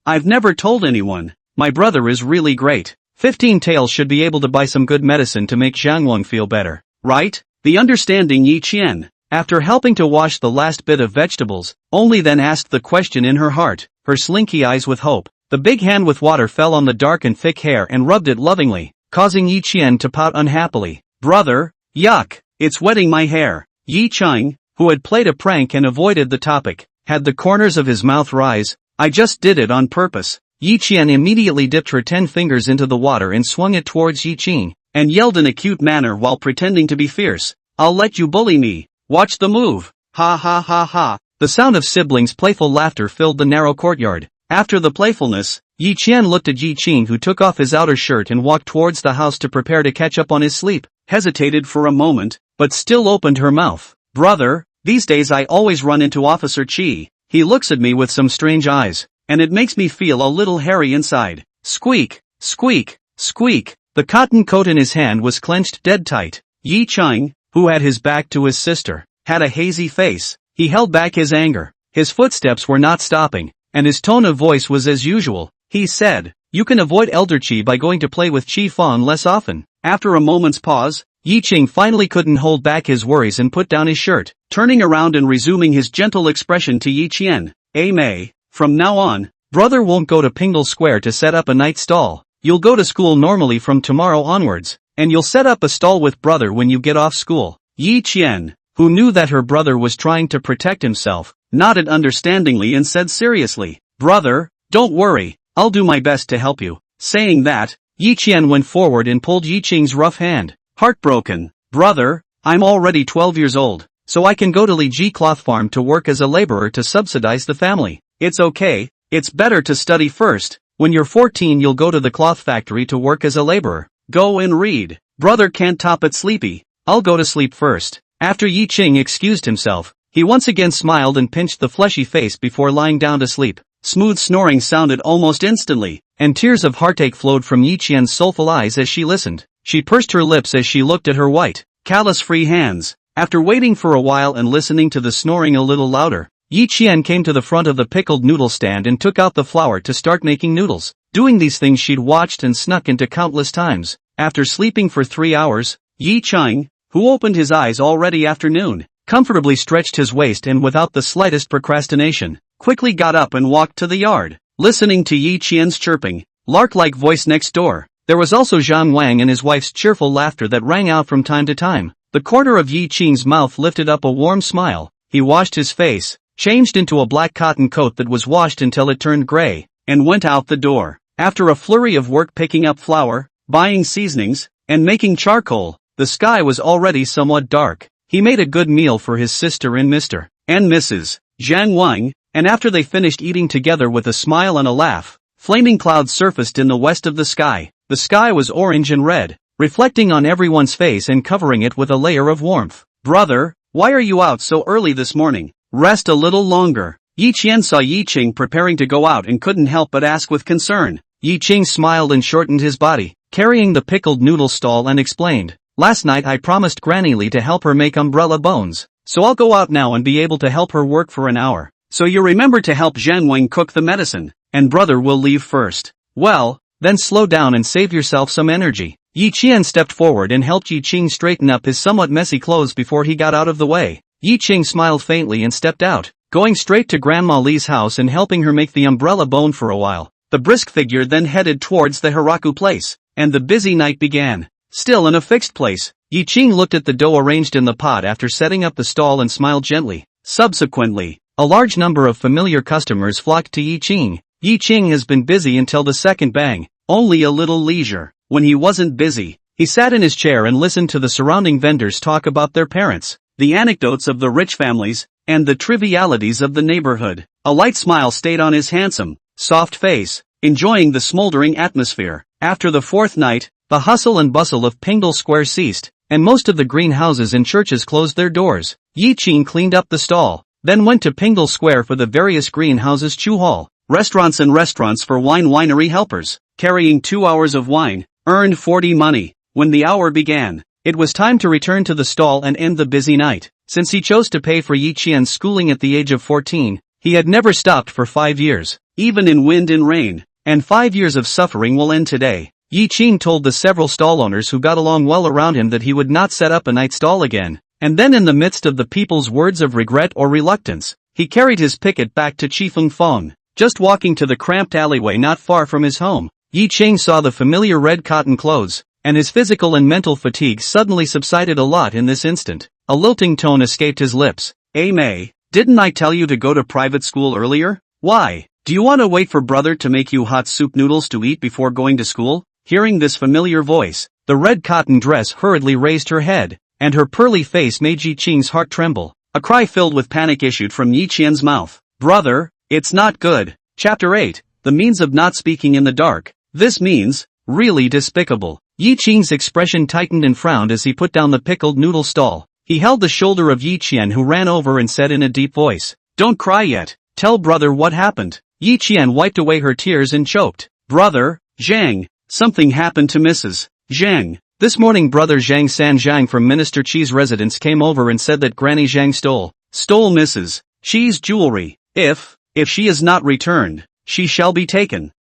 I've never told anyone. My brother is really great. 15 taels should be able to buy some good medicine to make Zhang Wang feel better, right?" The understanding Yi Qian, after helping to wash the last bit of vegetables, only then asked the question in her heart, her slinky eyes with hope. The big hand with water fell on the dark and thick hair and rubbed it lovingly, causing Yi Qian to pout unhappily. "Brother, yuck, it's wetting my hair." Yi Cheng, who had played a prank and avoided the topic, had the corners of his mouth rise. "I just did it on purpose." Yi Qian immediately dipped her 10 fingers into the water and swung it towards Yi Qing, and yelled in a cute manner while pretending to be fierce, "I'll let you bully me. Watch the move. Ha ha ha ha." The sound of siblings' playful laughter filled the narrow courtyard. After the playfulness, Yi Qian looked at Yi Qing, who took off his outer shirt and walked towards the house to prepare to catch up on his sleep, hesitated for a moment, but still opened her mouth. "Brother, these days I always run into Officer Qi. He looks at me with some strange eyes, and it makes me feel a little hairy inside." Squeak, squeak, squeak. The cotton coat in his hand was clenched dead tight. Yi Cheng, who had his back to his sister, had a hazy face. He held back his anger. His footsteps were not stopping, and his tone of voice was as usual. He said, "You can avoid Elder Qi by going to play with Qi Feng less often." After a moment's pause, Yi Qing finally couldn't hold back his worries and put down his shirt, turning around and resuming his gentle expression to Yi Qian. "May, from now on, brother won't go to Pingle Square to set up a night stall. You'll go to school normally from tomorrow onwards, and you'll set up a stall with brother when you get off school." Yi Qian, who knew that her brother was trying to protect himself, nodded understandingly and said seriously, "Brother, don't worry, I'll do my best to help you." Saying that, Yi Qian went forward and pulled Yi Qing's rough hand. Heartbroken, "Brother, I'm already 12 years old, so I can go to Li Ji Cloth Farm to work as a laborer to subsidize the family. It's okay, it's better to study first." When you're 14 you'll go to the cloth factory to work as a laborer. Go and read. Brother can't top it sleepy. I'll go to sleep first. After Yi Ching excused himself, he once again smiled and pinched the fleshy face before lying down to sleep. Smooth snoring sounded almost instantly, and tears of heartache flowed from Yi Qian's soulful eyes as she listened. She pursed her lips as she looked at her white, callus-free hands. After waiting for a while and listening to the snoring a little louder, Yi Qian came to the front of the pickled noodle stand and took out the flour to start making noodles. Doing these things she'd watched and snuck into countless times. After sleeping for 3 hours, Yi Ching, who opened his eyes already afternoon, comfortably stretched his waist and without the slightest procrastination, quickly got up and walked to the yard. Listening to Yi Qian's chirping, lark-like voice next door, there was also Zhang Wang and his wife's cheerful laughter that rang out from time to time. The corner of Yi Qing's mouth lifted up a warm smile. He washed his face, changed into a black cotton coat that was washed until it turned gray, and went out the door. After a flurry of work picking up flour, buying seasonings, and making charcoal, the sky was already somewhat dark. He made a good meal for his sister and Mr. and Mrs. Zhang Wang, and after they finished eating together with a smile and a laugh, flaming clouds surfaced in the west of the sky. The sky was orange and red, reflecting on everyone's face and covering it with a layer of warmth. Brother, why are you out so early this morning? Rest a little longer. Yi Qian saw Yi Ching preparing to go out and couldn't help but ask with concern. Yi Ching smiled and shortened his body, carrying the pickled noodle stall, and explained, "Last night I promised Granny Lee to help her make umbrella bones, so I'll go out now and be able to help her work for an hour. So you remember to help Zhang Wang cook the medicine, and brother will leave first. Well, then slow down and save yourself some energy." Yi Qian stepped forward and helped Yi Ching straighten up his somewhat messy clothes before he got out of the way. Yi Ching smiled faintly and stepped out, going straight to Grandma Lee's house and helping her make the umbrella bone for a while. The brisk figure then headed towards the Hiraku place, and the busy night began. Still in a fixed place, Yi Ching looked at the dough arranged in the pot after setting up the stall and smiled gently. Subsequently, a large number of familiar customers flocked to Yi Ching. Yi Ching has been busy until the second bang, only a little leisure. When he wasn't busy, he sat in his chair and listened to the surrounding vendors talk about their parents, the anecdotes of the rich families, and the trivialities of the neighborhood. A light smile stayed on his handsome, soft face, enjoying the smoldering atmosphere. After the fourth night, the hustle and bustle of Pingdal Square ceased, and most of the greenhouses and churches closed their doors. Yi Ching cleaned up the stall, then went to Pingdal Square for the various greenhouses, Chu Hall, restaurants for winery helpers, carrying 2 hours of wine, earned 40 money. When the hour began, it was time to return to the stall and end the busy night. Since he chose to pay for Yi Qian's schooling at the age of 14, he had never stopped for 5 years, even in wind and rain, and 5 years of suffering will end today. Yi Ching told the several stall owners who got along well around him that he would not set up a night stall again, and then in the midst of the people's words of regret or reluctance, he carried his picket back to Chifeng Feng. Just walking to the cramped alleyway not far from his home, Yi Ching saw the familiar red cotton clothes, and his physical and mental fatigue suddenly subsided a lot in this instant. A lilting tone escaped his lips. May, didn't I tell you to go to private school earlier? Why? Do you want to wait for brother to make you hot soup noodles to eat before going to school? Hearing this familiar voice, the red cotton dress hurriedly raised her head, and her pearly face made Yi Ching's heart tremble. A cry filled with panic issued from Yi Qian's mouth. Brother, it's not good. Chapter 8, The Means of Not Speaking in the Dark. This means, really despicable. Yi Ching's expression tightened and frowned as he put down the pickled noodle stall. He held the shoulder of Yi Qian, who ran over and said in a deep voice, "Don't cry yet. Tell brother what happened." Yi Qian wiped away her tears and choked. "Brother, Zhang, something happened to Mrs. Zhang. This morning brother Zhang San Zhang from Minister Chi's residence came over and said that Granny Zhang stole Mrs. Chi's jewelry. If she is not returned, she shall be taken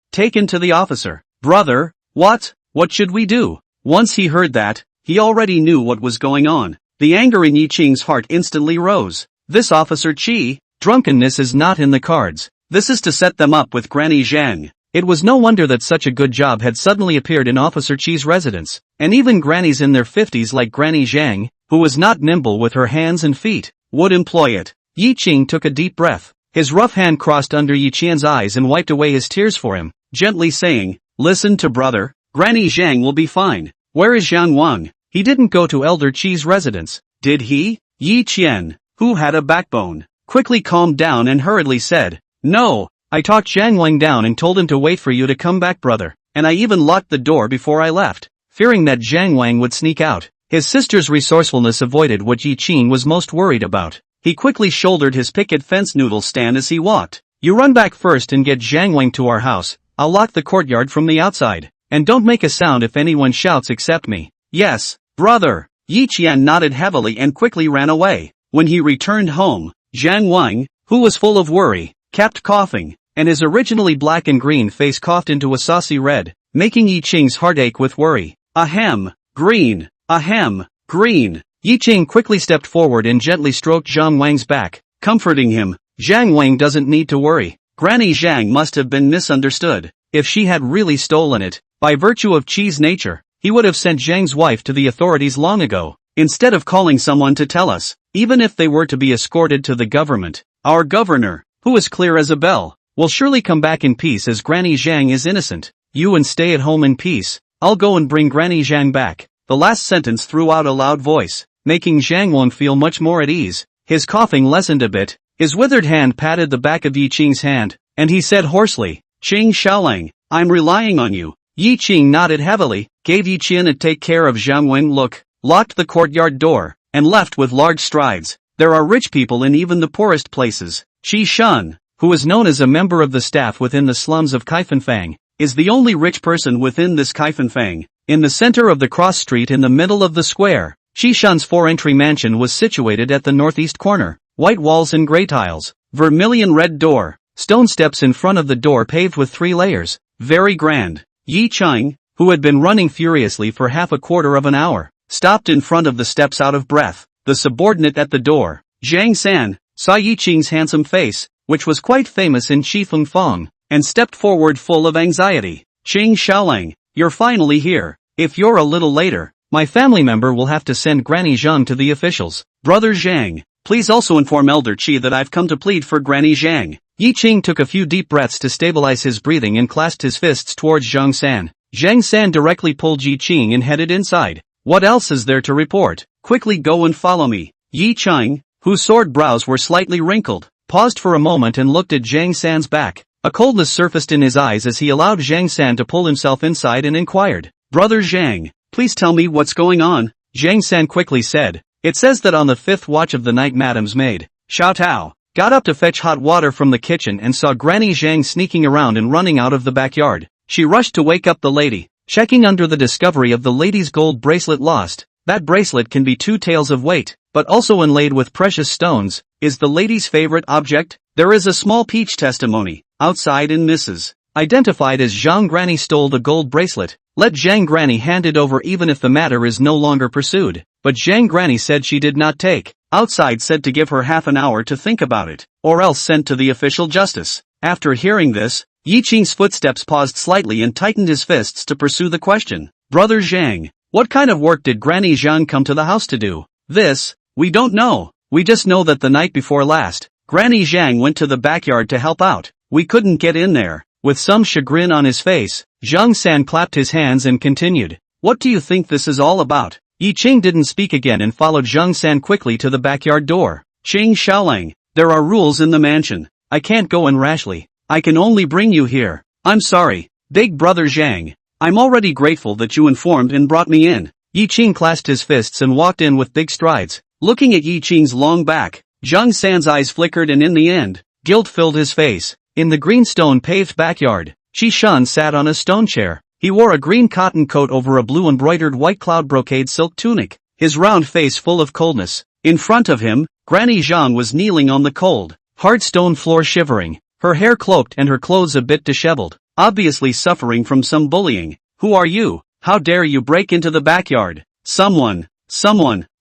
to the officer." Brother, what should we do? Once he heard that, he already knew what was going on. The anger in Yi Ching's heart instantly rose. This Officer Chi, drunkenness is not in the cards. This is to set them up with Granny Zhang. It was no wonder that such a good job had suddenly appeared in Officer Chi's residence, and even grannies in their 50s like Granny Zhang, who was not nimble with her hands and feet, would employ it. Yi Ching took a deep breath. His rough hand crossed under Yi Qian's eyes and wiped away his tears for him, gently saying, "Listen to brother, Granny Zhang will be fine. Where is Zhang Wang? He didn't go to Elder Chi's residence, did he?" Yi Qian, who had a backbone, quickly calmed down and hurriedly said, "No, I talked Zhang Wang down and told him to wait for you to come back, brother, and I even locked the door before I left, fearing that Zhang Wang would sneak out. His sister's resourcefulness avoided what Yi Qing was most worried about. He quickly shouldered his picket fence noodle stand as he walked. You run back first and get Zhang Wang to our house. I'll lock the courtyard from the outside. And don't make a sound if anyone shouts except me. Yes, brother. Yi Qian nodded heavily and quickly ran away. When he returned home, Zhang Wang, who was full of worry, kept coughing, and his originally black and green face coughed into a saucy red, making Yi Qing's heart ache with worry. Ahem, green, ahem, green. Yi Qing quickly stepped forward and gently stroked Zhang Wang's back, comforting him. Zhang Wang doesn't need to worry. Granny Zhang must have been misunderstood. If she had really stolen it, by virtue of Qi's nature, he would have sent Zhang's wife to the authorities long ago, instead of calling someone to tell us, even if they were to be escorted to the government. Our governor, who is clear as a bell, will surely come back in peace as Granny Zhang is innocent. You and stay at home in peace. I'll go and bring Granny Zhang back. The last sentence threw out a loud voice, making Zhang Wang feel much more at ease. His coughing lessened a bit, his withered hand patted the back of Yi Qing's hand, and he said hoarsely, Qing Xiaolang, I'm relying on you. Yi Qing nodded heavily, gave Yi Qian a take care of Zhang Wang look, locked the courtyard door, and left with large strides. There are rich people in even the poorest places. Qi Shun, who is known as a member of the staff within the slums of Kaifanfang, is the only rich person within this Kaifanfang. In the center of the cross street in the middle of the square, Qi Shun's 4-entry mansion was situated at the northeast corner. White walls and gray tiles, vermilion red door, stone steps in front of the door paved with 3 layers. Very grand. Yi Qing, who had been running furiously for half a quarter of an hour, stopped in front of the steps out of breath. The subordinate at the door, Zhang San, saw Yi Qing's handsome face, which was quite famous in Qifeng Fang, and stepped forward full of anxiety. Qing Xiaolang, you're finally here. If you're a little later, my family member will have to send Granny Zhang to the officials. Brother Zhang, please also inform Elder Qi that I've come to plead for Granny Zhang. Yi Qing took a few deep breaths to stabilize his breathing and clasped his fists towards Zhang San. Zhang San directly pulled Yi Qing and headed inside. What else is there to report? Quickly go and follow me. Yi Qing, whose sword brows were slightly wrinkled, paused for a moment and looked at Zhang San's back. A coldness surfaced in his eyes as he allowed Zhang San to pull himself inside and inquired, Brother Zhang, please tell me what's going on. Zhang San quickly said, It says that on the 5th watch of the night Madame's maid, Xiao Tao, got up to fetch hot water from the kitchen and saw Granny Zhang sneaking around and running out of the backyard. She rushed to wake up the lady, checking under the discovery of the lady's gold bracelet lost. That bracelet can be 2 taels of weight, but also inlaid with precious stones, is the lady's favorite object. There is a small peach testimony, outside in Mrs. Identified as Zhang Granny stole the gold bracelet. Let Zhang Granny hand it over even if the matter is no longer pursued. But Zhang Granny said she did not take. Outside said to give her half an hour to think about it, or else sent to the official justice. After hearing this, Yi Qing's footsteps paused slightly and tightened his fists to pursue the question. Brother Zhang, what kind of work did Granny Zhang come to the house to do? This, we don't know. We just know that the night before last, Granny Zhang went to the backyard to help out. We couldn't get in there. With some chagrin on his face, Zhang San clapped his hands and continued. What do you think this is all about? Yi Qing didn't speak again and followed Zhang San quickly to the backyard door. Qing Xiaolang, there are rules in the mansion. I can't go in rashly. I can only bring you here. I'm sorry, big brother Zhang. I'm already grateful that you informed and brought me in. Yi Qing clasped his fists and walked in with big strides. Looking at Yi Qing's long back, Zhang San's eyes flickered and in the end, guilt filled his face. In the green stone-paved backyard, Qi Shun sat on a stone chair. He wore a green cotton coat over a blue embroidered white cloud brocade silk tunic, his round face full of coldness. In front of him, Granny Zhang was kneeling on the cold, hard stone floor shivering, her hair cloaked and her clothes a bit disheveled, obviously suffering from some bullying. Who are you? How dare you break into the backyard? Someone,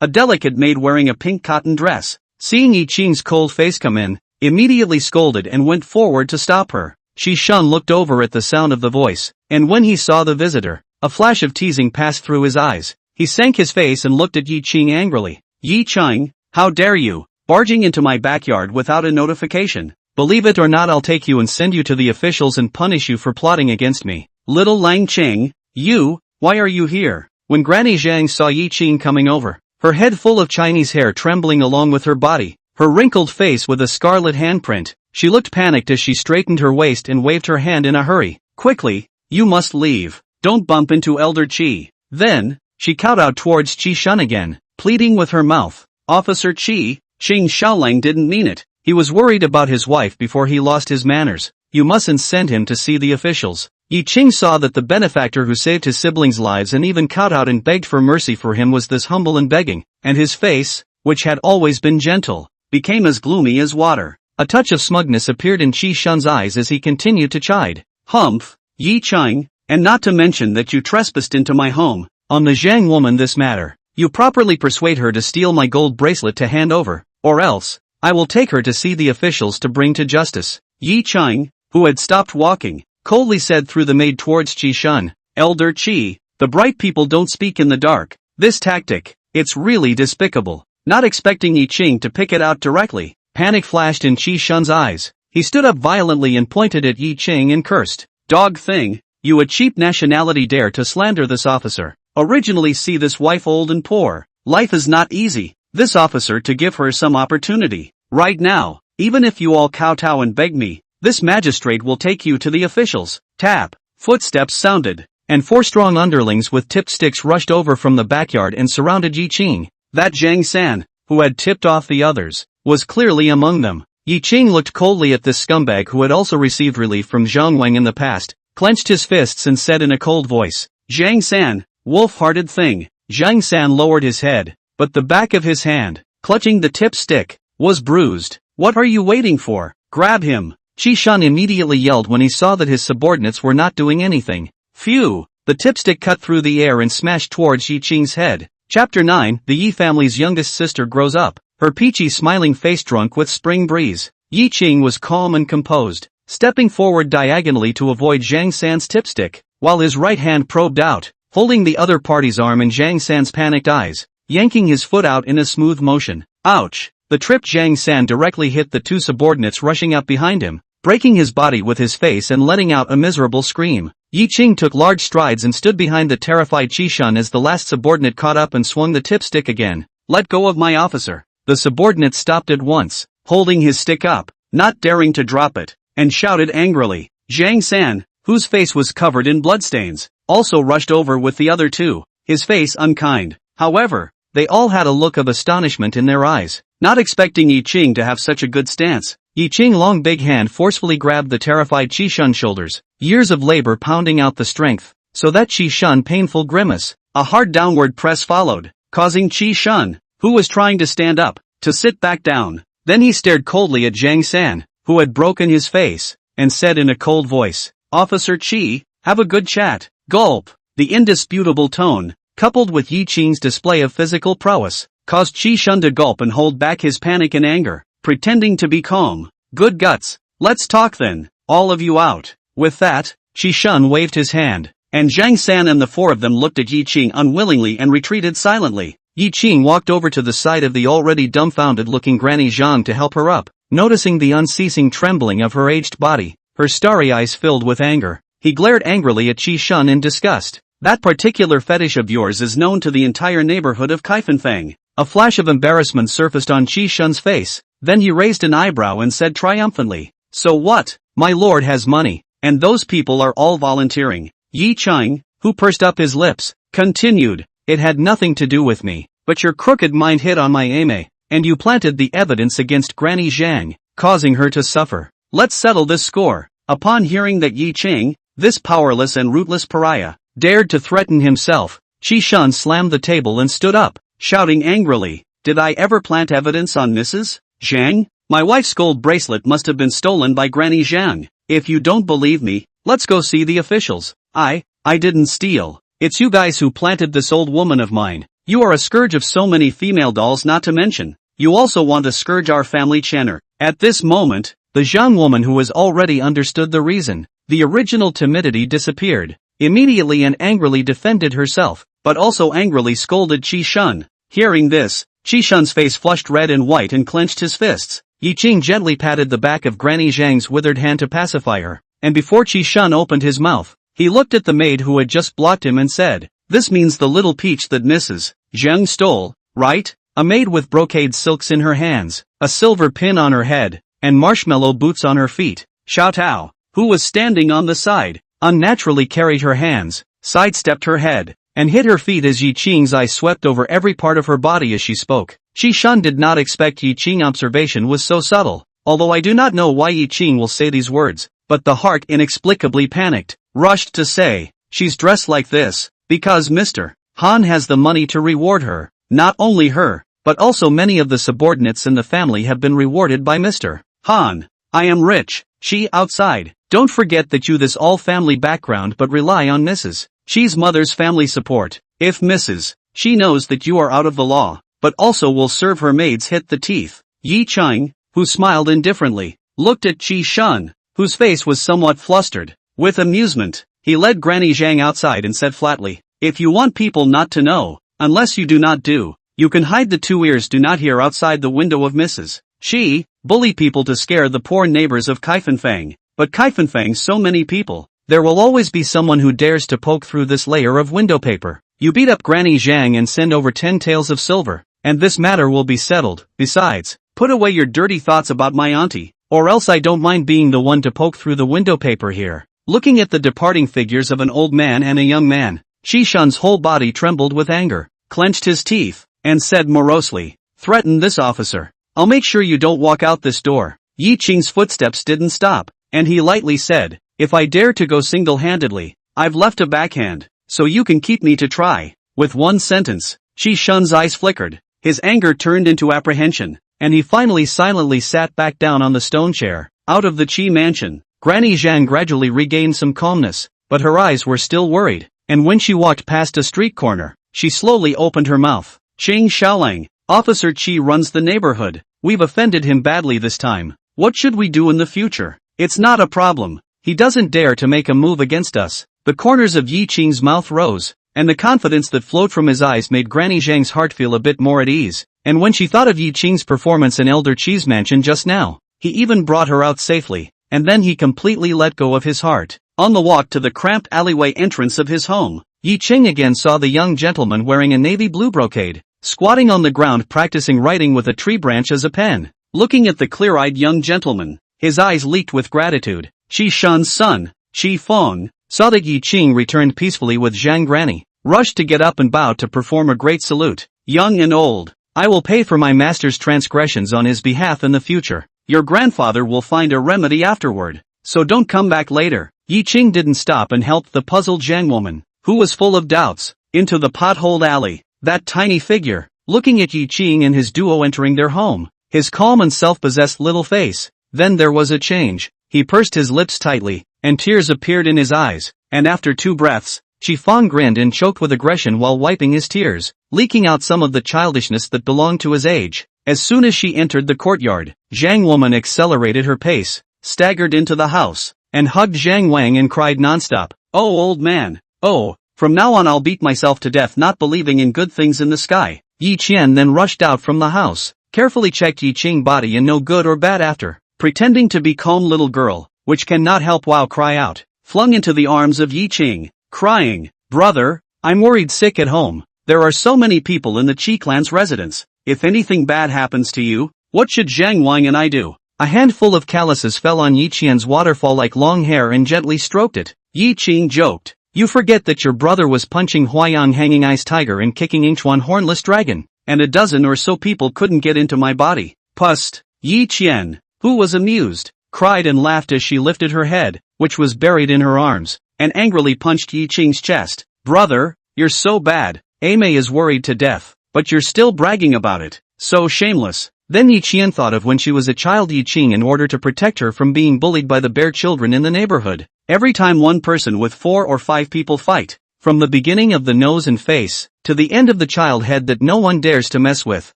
a delicate maid wearing a pink cotton dress, seeing Yi Qing's cold face come in, immediately scolded and went forward to stop her. Qi Shun looked over at the sound of the voice, and when he saw the visitor, a flash of teasing passed through his eyes. He sank his face and looked at Yi Qing angrily. Yi Qing, how dare you, barging into my backyard without a notification? Believe it or not, I'll take you and send you to the officials and punish you for plotting against me. Little Lang Qing, you, why are you here? When Granny Zhang saw Yi Qing coming over, her head full of Chinese hair trembling along with her body, her wrinkled face with a scarlet handprint, She looked panicked as she straightened her waist and waved her hand in a hurry. Quickly, you must leave. Don't bump into Elder Chi. Then, she kowtowed towards Chi Shun again, pleading with her mouth. Officer Chi, Xing Xiaolang didn't mean it. He was worried about his wife before he lost his manners. You mustn't send him to see the officials. Yi Qing saw that the benefactor who saved his siblings' lives and even kowtowed and begged for mercy for him was this humble and begging, and his face, which had always been gentle, became as gloomy as water. A touch of smugness appeared in Qi Shun's eyes as he continued to chide. Humph, Yi Qing, and not to mention that you trespassed into my home. On the Zhang woman this matter. You properly persuade her to steal my gold bracelet to hand over, or else, I will take her to see the officials to bring to justice. Yi Qing, who had stopped walking, coldly said through the maid towards Qi Shun. Elder Qi, the bright people don't speak in the dark. This tactic, it's really despicable. Not expecting Yi Qing to pick it out directly, panic flashed in Qi Shun's eyes. He stood up violently and pointed at Yi Qing and cursed. Dog thing, you a cheap nationality dare to slander this officer. Originally see this wife old and poor. Life is not easy. This officer to give her some opportunity. Right now, even if you all kowtow and beg me, this magistrate will take you to the officials. Tap. Footsteps sounded, and 4 strong underlings with tipped sticks rushed over from the backyard and surrounded Yi Qing. That Zhang San, who had tipped off the others, was clearly among them. Yi Qing looked coldly at this scumbag who had also received relief from Zhang Wang in the past, clenched his fists and said in a cold voice, Zhang San, wolf-hearted thing. Zhang San lowered his head, but the back of his hand, clutching the tip stick, was bruised. What are you waiting for? Grab him. Qi Shun immediately yelled when he saw that his subordinates were not doing anything. Phew! The tipstick cut through the air and smashed towards Yi Qing's head. Chapter 9, the Yi family's youngest sister grows up, her peachy smiling face drunk with spring breeze. Yi Qing was calm and composed, stepping forward diagonally to avoid Zhang San's tipstick, while his right hand probed out, holding the other party's arm in Zhang San's panicked eyes, yanking his foot out in a smooth motion. Ouch! The tripped Zhang San directly hit the 2 subordinates rushing up behind him, breaking his body with his face and letting out a miserable scream. Yi Qing took large strides and stood behind the terrified Qi Shun as the last subordinate caught up and swung the tip stick again. Let go of my officer. The subordinate stopped at once, holding his stick up, not daring to drop it, and shouted angrily. Zhang San, whose face was covered in bloodstains, also rushed over with the other 2, his face unkind. However, they all had a look of astonishment in their eyes, not expecting Yi Qing to have such a good stance. Yi Qing's long big hand forcefully grabbed the terrified Qi Shun's shoulders, years of labor pounding out the strength, so that Qi Shun painful grimace. A hard downward press followed, causing Qi Shun, who was trying to stand up, to sit back down. Then he stared coldly at Zhang San, who had broken his face, and said in a cold voice, Officer Qi, have a good chat. Gulp. The indisputable tone, coupled with Yi Qing's display of physical prowess, caused Qi Shun to gulp and hold back his panic and anger, pretending to be calm. Good guts. Let's talk then, all of you out. With that, Qi Shun waved his hand, and Zhang San and the 4 of them looked at Yi Qing unwillingly and retreated silently. Yi Qing walked over to the side of the already dumbfounded-looking Granny Zhang to help her up, noticing the unceasing trembling of her aged body, her starry eyes filled with anger. He glared angrily at Qi Shun in disgust. That particular fetish of yours is known to the entire neighborhood of Kaifanfang. A flash of embarrassment surfaced on Qi Shun's face, then he raised an eyebrow and said triumphantly, So what? My lord has money, and those people are all volunteering. Yi Qing, who pursed up his lips, continued, It had nothing to do with me, but your crooked mind hit on my aime, and you planted the evidence against Granny Zhang, causing her to suffer. Let's settle this score. Upon hearing that Yi Qing, this powerless and rootless pariah, dared to threaten himself, Qi Shun slammed the table and stood up, shouting angrily, Did I ever plant evidence on Mrs. Zhang? My wife's gold bracelet must have been stolen by Granny Zhang. If you don't believe me, let's go see the officials. I didn't steal. It's you guys who planted this old woman of mine. You are a scourge of so many female dolls, not to mention, you also want to scourge our family Channer. At this moment, the Zhang woman who has already understood the reason, the original timidity disappeared, immediately and angrily defended herself, but also angrily scolded Qi Shun. Hearing this, Qi Shun's face flushed red and white and clenched his fists. Yi Qing gently patted the back of Granny Zhang's withered hand to pacify her, and before Qi Shun opened his mouth, he looked at the maid who had just blocked him and said, This means the little peach that Mrs. Zhang stole, right? A maid with brocade silks in her hands, a silver pin on her head, and marshmallow boots on her feet. Xiao Tao, who was standing on the side, unnaturally carried her hands, sidestepped her head, and hit her feet as Yi Qing's eyes swept over every part of her body as she spoke. Qi Shan did not expect Yi Qing's observation was so subtle, although I do not know why Yi Qing will say these words, but the heart inexplicably panicked, rushed to say, she's dressed like this, because Mr. Han has the money to reward her. Not only her, but also many of the subordinates in the family have been rewarded by Mr. Han. I am rich. She outside. Don't forget that you this all family background but rely on Mrs. Xi's mother's family support. If Mrs. Xi knows that you are out of the law, but also will serve her maids hit the teeth. Yi Cheng, who smiled indifferently, looked at Qi Shan, whose face was somewhat flustered. With amusement, he led Granny Zhang outside and said flatly, if you want people not to know, unless you do not do, you can hide the 2 ears do not hear outside the window of Mrs. Xi, bully people to scare the poor neighbors of Kaifenfang. But Kaifenfang so many people, there will always be someone who dares to poke through this layer of window paper. You beat up Granny Zhang and send over 10 taels of silver, and this matter will be settled. Besides, put away your dirty thoughts about my auntie, or else I don't mind being the one to poke through the window paper here. Looking at the departing figures of an old man and a young man, Qi Shan's whole body trembled with anger, clenched his teeth, and said morosely, threaten this officer. I'll make sure you don't walk out this door. Yi Qing's footsteps didn't stop, and he lightly said, if I dare to go single-handedly, I've left a backhand, so you can keep me to try. With one sentence, Qi Shan's eyes flickered, his anger turned into apprehension, and he finally silently sat back down on the stone chair. Out of the Qi mansion, Granny Zhang gradually regained some calmness, but her eyes were still worried, and when she walked past a street corner, she slowly opened her mouth. Qing Xiaolang, Officer Qi runs the neighborhood. We've offended him badly this time. What should we do in the future? It's not a problem. He doesn't dare to make a move against us. The corners of Yi Qing's mouth rose, and the confidence that flowed from his eyes made Granny Zhang's heart feel a bit more at ease. And when she thought of Yi Qing's performance in Elder Qi's mansion just now, he even brought her out safely, and then he completely let go of his heart. On the walk to the cramped alleyway entrance of his home, Yi Qing again saw the young gentleman wearing a navy blue brocade, squatting on the ground practicing writing with a tree branch as a pen. Looking at the clear-eyed young gentleman, his eyes leaked with gratitude. Qi Shan's son, Qi Feng, saw that Yi Qing returned peacefully with Zhang Granny, rushed to get up and bow to perform a great salute. Young and old, I will pay for my master's transgressions on his behalf in the future. Your grandfather will find a remedy afterward, so don't come back later. Yi Qing didn't stop and helped the puzzled Zhang woman, who was full of doubts, into the potholed alley. That tiny figure, looking at Yi Qing and his duo entering their home, his calm and self-possessed little face. Then there was a change. He pursed his lips tightly, and tears appeared in his eyes, and after 2 breaths, Qi Feng grinned and choked with aggression while wiping his tears, leaking out some of the childishness that belonged to his age. As soon as she entered the courtyard, Zhang woman accelerated her pace, staggered into the house, and hugged Zhang Wang and cried nonstop, oh old man, oh, from now on I'll beat myself to death not believing in good things in the sky. Yi Qian then rushed out from the house, carefully checked Yi Qing's body and no good or bad after, pretending to be calm little girl, which cannot help wow cry out, flung into the arms of Yi Qing, crying, brother, I'm worried sick at home. There are so many people in the Qi clan's residence. If anything bad happens to you, what should Zhang Wang and I do? A handful of calluses fell on Yi Qian's waterfall like long hair and gently stroked it. Yi Qing joked, you forget that your brother was punching Huayang hanging ice tiger and kicking Inchuan hornless dragon, and a dozen or so people couldn't get into my body. Pust. Yi Qian, who was amused, cried and laughed as she lifted her head, which was buried in her arms, and angrily punched Yi Qing's chest. Brother, you're so bad. Aimei is worried to death, but you're still bragging about it. So shameless. Then Yi Qian thought of when she was a child Yi Qing in order to protect her from being bullied by the bear children in the neighborhood. Every time one person with 4 or 5 people fight, from the beginning of the nose and face, to the end of the child head that no one dares to mess with.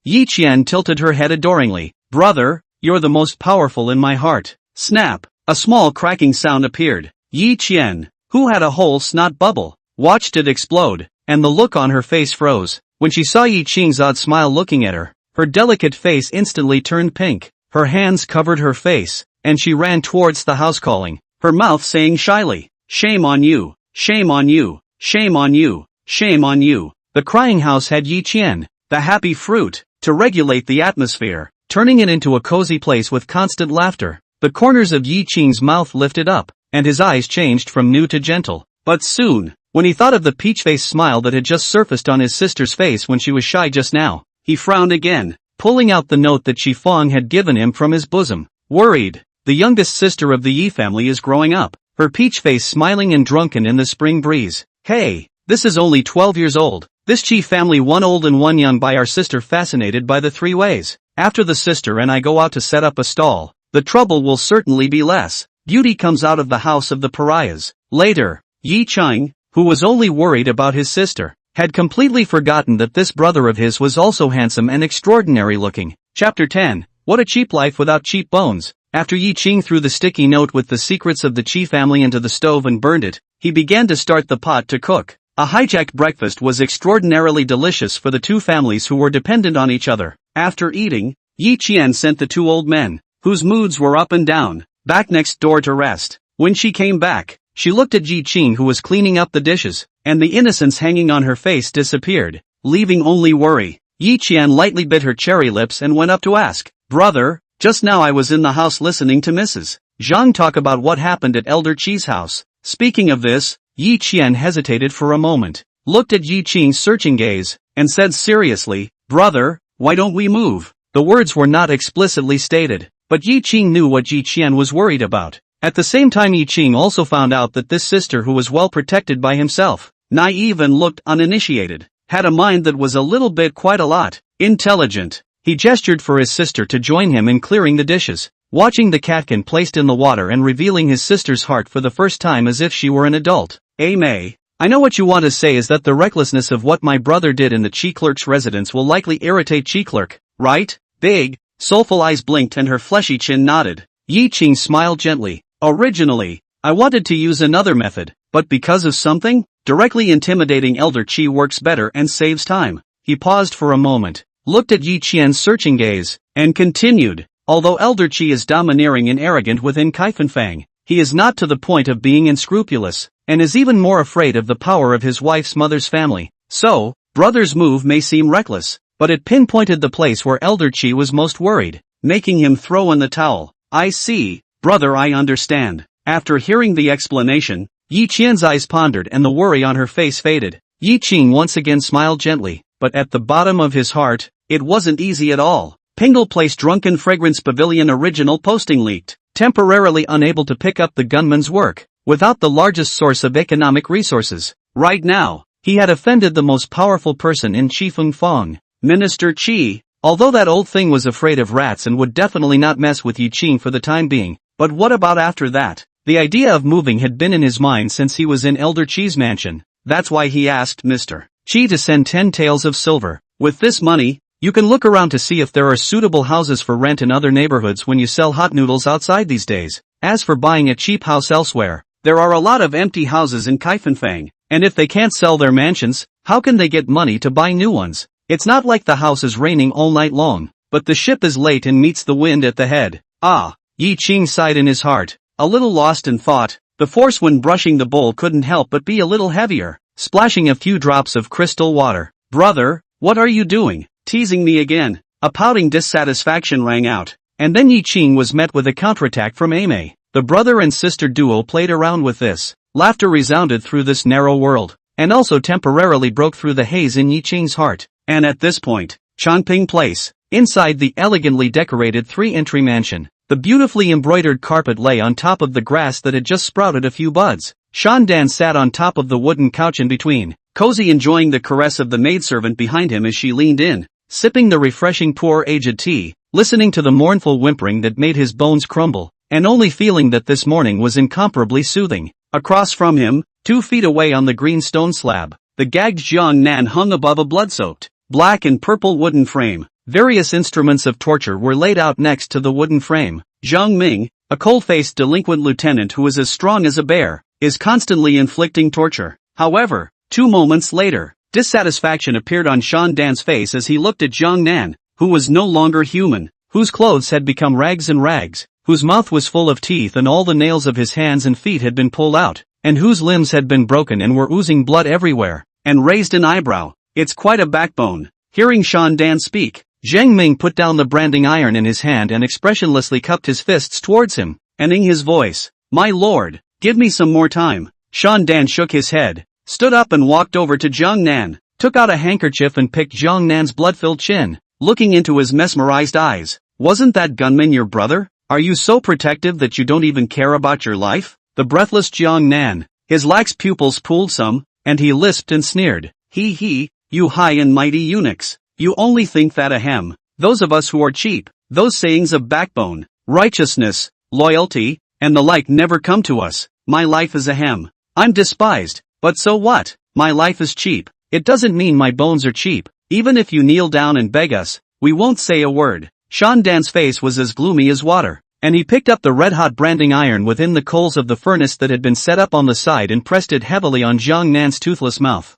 Yi Qian tilted her head adoringly. Brother, you're the most powerful in my heart. Snap. A small cracking sound appeared. Yi Qian, who had a whole snot bubble, watched it explode, and the look on her face froze. When she saw Yi Qing's odd smile looking at her, her delicate face instantly turned pink, her hands covered her face, and she ran towards the house calling, her mouth saying shyly, shame on you, shame on you, shame on you, shame on you. The crying house had Yi Qian, the happy fruit, to regulate the atmosphere. turning it into a cozy place with constant laughter. The corners of Yi Qing's mouth lifted up, and his eyes changed from new to gentle. But soon, when he thought of the peach-faced smile that had just surfaced on his sister's face when she was shy just now, he frowned again, pulling out the note that Shi Feng had given him from his bosom. Worried, the youngest sister of the Yi family is growing up, her peach face smiling and drunken in the spring breeze. Hey, this is only 12 years old. This Chi family, one old and one young, by our sister fascinated by the three ways. After the sister and I go out to set up a stall, the trouble will certainly be less. Beauty comes out of the house of the pariahs. Later, Yi Chang, who was only worried about his sister, had completely forgotten that this brother of his was also handsome and extraordinary looking. Chapter 10. What a cheap life without cheap bones. After Yi Qing threw the sticky note with the secrets of the Qi family into the stove and burned it, he began to start the pot to cook. A hijacked breakfast was extraordinarily delicious for the two families who were dependent on each other. After eating, Yi Qian sent the two old men, whose moods were up and down, back next door to rest. When she came back, she looked at Yi Qing, who was cleaning up the dishes, and the innocence hanging on her face disappeared, leaving only worry. Yi Qian lightly bit her cherry lips and went up to ask, "Brother, just now I was in the house listening to Mrs. Zhang talk about what happened at Elder Qi's house." Speaking of this, Yi Qian hesitated for a moment, looked at Yi Qing's searching gaze, and said seriously, "Brother, why don't we move?" The words were not explicitly stated, but Yi Qing knew what Yi Qian was worried about. At the same time, Yi Qing also found out that this sister, who was well protected by himself, naive and looked uninitiated, had a mind that was a little bit, quite a lot, intelligent. He gestured for his sister to join him in clearing the dishes, watching the catkin placed in the water and revealing his sister's heart for the first time as if she were an adult. May, I know what you want to say is that the recklessness of what my brother did in the Chi clerk's residence will likely irritate Chi clerk, right? Big, soulful eyes blinked and her fleshy chin nodded. Yi Qing smiled gently. Originally, I wanted to use another method, but because of something, directly intimidating Elder Qi works better and saves time. He paused for a moment, looked at Yi Qian's searching gaze, and continued. Although Elder Qi is domineering and arrogant within Kaifenfang, he is not to the point of being unscrupulous, and is even more afraid of the power of his wife's mother's family. So, brother's move may seem reckless, but it pinpointed the place where Elder Qi was most worried, making him throw in the towel. I see, brother, I understand. After hearing the explanation, Yi Qian's eyes pondered and the worry on her face faded. Yi Qing once again smiled gently, but at the bottom of his heart, it wasn't easy at all. Pingle Place Drunken Fragrance Pavilion original posting leaked. Temporarily unable to pick up the gunman's work, without the largest source of economic resources. Right now, he had offended the most powerful person in Qifeng Fang, Minister Qi. Although that old thing was afraid of rats and would definitely not mess with Yi Qing for the time being, but what about after that? The idea of moving had been in his mind since he was in Elder Qi's mansion. That's why he asked Mr. Qi to send 10 taels of silver. With this money, you can look around to see if there are suitable houses for rent in other neighborhoods when you sell hot noodles outside these days. As for buying a cheap house elsewhere, there are a lot of empty houses in Kaifenfang, and if they can't sell their mansions, how can they get money to buy new ones? It's not like the house is raining all night long, but the ship is late and meets the wind at the head. Ah, Yi Qing sighed in his heart, a little lost in thought. The force when brushing the bowl couldn't help but be a little heavier, splashing a few drops of crystal water. Brother, what are you doing? Teasing me again? A pouting dissatisfaction rang out, and then Yi Qing was met with a counterattack from May. The brother and sister duo played around with this. Laughter resounded through this narrow world, and also temporarily broke through the haze in Yi Qing's heart. And at this point, Changping Place, inside the elegantly decorated 3-entry mansion, the beautifully embroidered carpet lay on top of the grass that had just sprouted a few buds. Shan Dan sat on top of the wooden couch in between, cozy, enjoying the caress of the maidservant behind him as she leaned in, sipping the refreshing poor-aged tea, listening to the mournful whimpering that made his bones crumble, and only feeling that this morning was incomparably soothing. Across from him, 2 feet away on the green stone slab, the gagged Jiang Nan hung above a blood-soaked, black and purple wooden frame. Various instruments of torture were laid out next to the wooden frame. Zhang Ming, a cold-faced delinquent lieutenant who is as strong as a bear, is constantly inflicting torture. However, 2 moments later, dissatisfaction appeared on Shan Dan's face as he looked at Jiang Nan, who was no longer human, whose clothes had become rags and rags, whose mouth was full of teeth and all the nails of his hands and feet had been pulled out, and whose limbs had been broken and were oozing blood everywhere, and raised an eyebrow. It's quite a backbone. Hearing Shan Dan speak, Jiang Ming put down the branding iron in his hand and expressionlessly cupped his fists towards him, ending his voice. My lord, give me some more time. Shan Dan shook his head, stood up and walked over to Jiang Nan, took out a handkerchief and picked Jiang Nan's blood-filled chin, looking into his mesmerized eyes. Wasn't that gunman your brother? Are you so protective that you don't even care about your life? The breathless Jiang Nan, his lax pupils pooled some, and he lisped and sneered. He, you high and mighty eunuchs. You only think that ahem. Those of us who are cheap, those sayings of backbone, righteousness, loyalty, and the like never come to us. My life is ahem. I'm despised, but so what? My life is cheap. It doesn't mean my bones are cheap. Even if you kneel down and beg us, we won't say a word. Shan Dan's face was as gloomy as water, and he picked up the red-hot branding iron within the coals of the furnace that had been set up on the side and pressed it heavily on Jiang Nan's toothless mouth.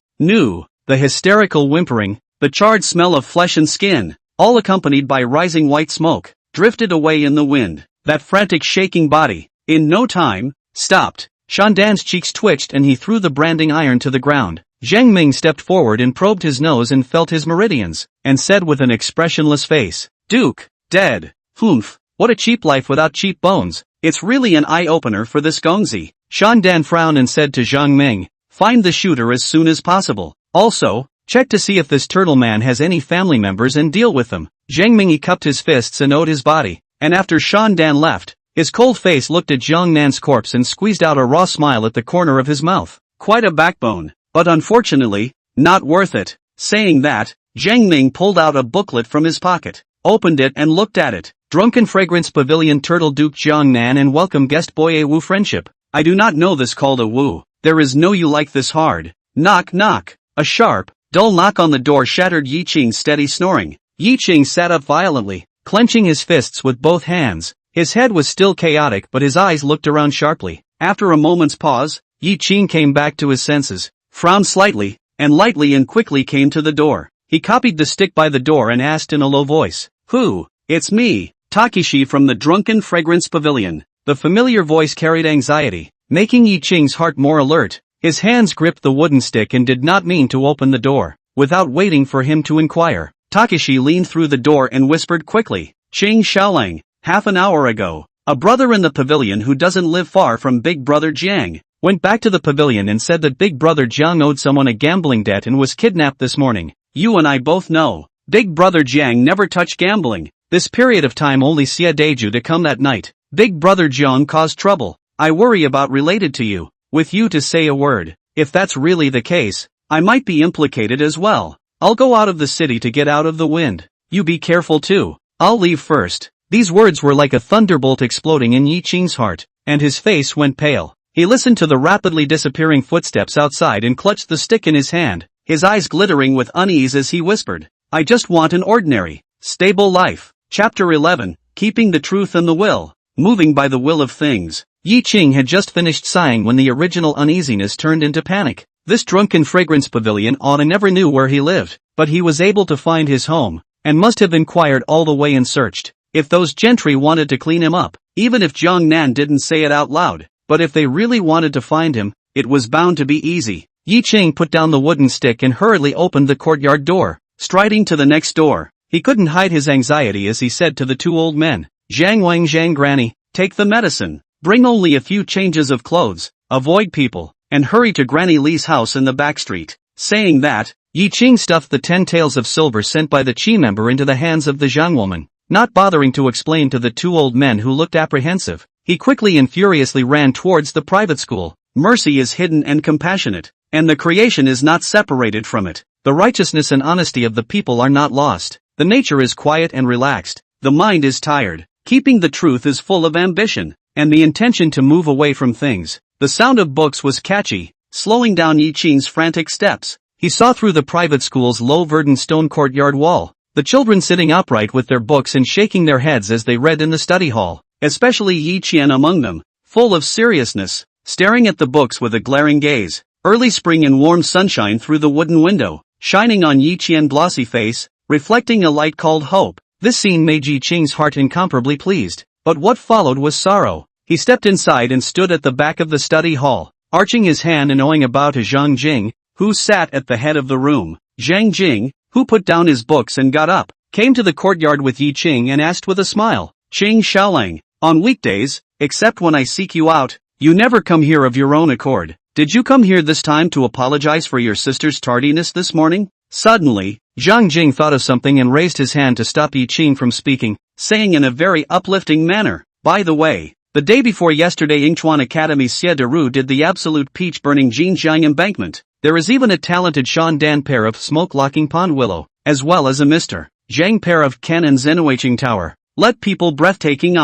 The hysterical whimpering, the charred smell of flesh and skin, all accompanied by rising white smoke, drifted away in the wind. That frantic shaking body, in no time, stopped. Shan Dan's cheeks twitched and he threw the branding iron to the ground. Jiang Ming stepped forward and probed his nose and felt his meridians, and said with an expressionless face, Duke, dead. Humph, what a cheap life without cheap bones. It's really an eye-opener for this Gongzi. Shan Dan frowned and said to Jiang Ming, find the shooter as soon as possible. Also, check to see if this turtle man has any family members and deal with them. Jiang Ming cupped his fists and owed his body, and after Shan Dan left, his cold face looked at Jiang Nan's corpse and squeezed out a raw smile at the corner of his mouth. Quite a backbone, but unfortunately, not worth it. Saying that, Jiang Ming pulled out a booklet from his pocket, opened it and looked at it. Drunken Fragrance Pavilion Turtle Duke Jiang Nan and welcome guest boy A Wu friendship. I do not know this called a Wu. There is no you like this hard. Knock knock. A sharp, dull knock on the door shattered Yi Qing's steady snoring. Yi Qing sat up violently, clenching his fists with both hands. His head was still chaotic but his eyes looked around sharply. After a moment's pause, Yi Qing came back to his senses, frowned slightly, and lightly and quickly came to the door. He copied the stick by the door and asked in a low voice, Who? It's me, Takeshi from the Drunken Fragrance Pavilion. The familiar voice carried anxiety, making Yi Qing's heart more alert. His hands gripped the wooden stick and did not mean to open the door. Without waiting for him to inquire, Takeshi leaned through the door and whispered quickly, Qing Xiaolang, half an hour ago, a brother in the pavilion who doesn't live far from Big Brother Jiang, went back to the pavilion and said that Big Brother Jiang owed someone a gambling debt and was kidnapped this morning. You and I both know, Big Brother Jiang never touched gambling. This period of time only Xia Deju to come that night. Big Brother Jiang caused trouble. I worry about related to you. With you to say a word. If that's really the case, I might be implicated as well. I'll go out of the city to get out of the wind. You be careful too. I'll leave first. These words were like a thunderbolt exploding in Yi Qing's heart, and his face went pale. He listened to the rapidly disappearing footsteps outside and clutched the stick in his hand, his eyes glittering with unease as he whispered, I just want an ordinary, stable life. Chapter 11, Keeping the Truth and the Will, Moving by the Will of Things. Yi Qing had just finished sighing when the original uneasiness turned into panic. This drunken fragrance pavilion Anna never knew where he lived, but he was able to find his home, and must have inquired all the way and searched. If those gentry wanted to clean him up, even if Jiang Nan didn't say it out loud, but if they really wanted to find him, it was bound to be easy. Yi Qing put down the wooden stick and hurriedly opened the courtyard door, striding to the next door. He couldn't hide his anxiety as he said to the two old men, Zhang Wang Zhang Granny, take the medicine. Bring only a few changes of clothes, avoid people, and hurry to Granny Li's house in the back street. Saying that, Yi Qing stuffed the 10 taels of silver sent by the Qi member into the hands of the Zhang woman. Not bothering to explain to the two old men who looked apprehensive, he quickly and furiously ran towards the private school. Mercy is hidden and compassionate, and the creation is not separated from it. The righteousness and honesty of the people are not lost. The nature is quiet and relaxed. The mind is tired. Keeping the truth is full of ambition, and the intention to move away from things. The sound of books was catchy, slowing down Yi Qing's frantic steps. He saw through the private school's low verdant stone courtyard wall, the children sitting upright with their books and shaking their heads as they read in the study hall, especially Yi Qian among them, full of seriousness, staring at the books with a glaring gaze. Early spring and warm sunshine through the wooden window, shining on Yi Qian's glossy face, reflecting a light called hope. This scene made Yi Qing's heart incomparably pleased. But what followed was sorrow. He stepped inside and stood at the back of the study hall, arching his hand and knowing about to Zhang Jing, who sat at the head of the room. Zhang Jing, who put down his books and got up, came to the courtyard with Yi Qing and asked with a smile, Qing Xiaolang, on weekdays, except when I seek you out, you never come here of your own accord. Did you come here this time to apologize for your sister's tardiness this morning? Suddenly, Zhang Jing thought of something and raised his hand to stop Yi Qing from speaking, saying in a very uplifting manner, by the way, the day before yesterday Yingchuan Academy Xie Deru did the absolute peach-burning Jinjiang embankment. There is even a talented Shan Dan pair of smoke-locking pond willow, as well as a Mr. Zhang pair of Ken and Zenuaching Tower. Let people breathtaking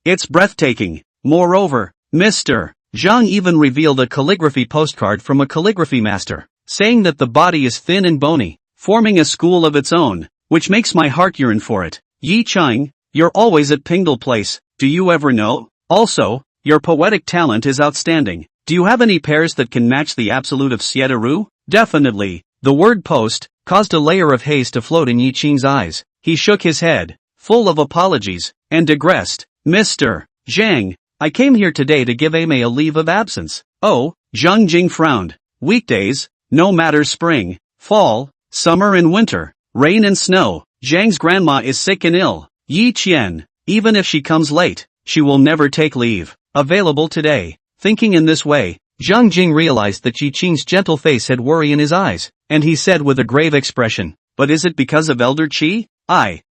it's breathtaking. Moreover, Mr. Zhang even revealed a calligraphy postcard from a calligraphy master, saying that the body is thin and bony, forming a school of its own, which makes my heart yearn for it. Yi Qing, you're always at Pingdal Place, do you ever know? Also, your poetic talent is outstanding. Do you have any pairs that can match the absolute of Xie Deru? Definitely. The word post caused a layer of haze to float in Yi Qing's eyes. He shook his head, full of apologies, and digressed. Mr. Zhang, I came here today to give Ame a leave of absence. Oh, Zhang Jing frowned. Weekdays, no matter spring, fall, summer and winter, rain and snow, Zhang's grandma is sick and ill. Yi Qian, even if she comes late, she will never take leave. Available today. Thinking in this way, Zhang Jing realized that Yi Qing's gentle face had worry in his eyes, and he said with a grave expression, but is it because of Elder Qi?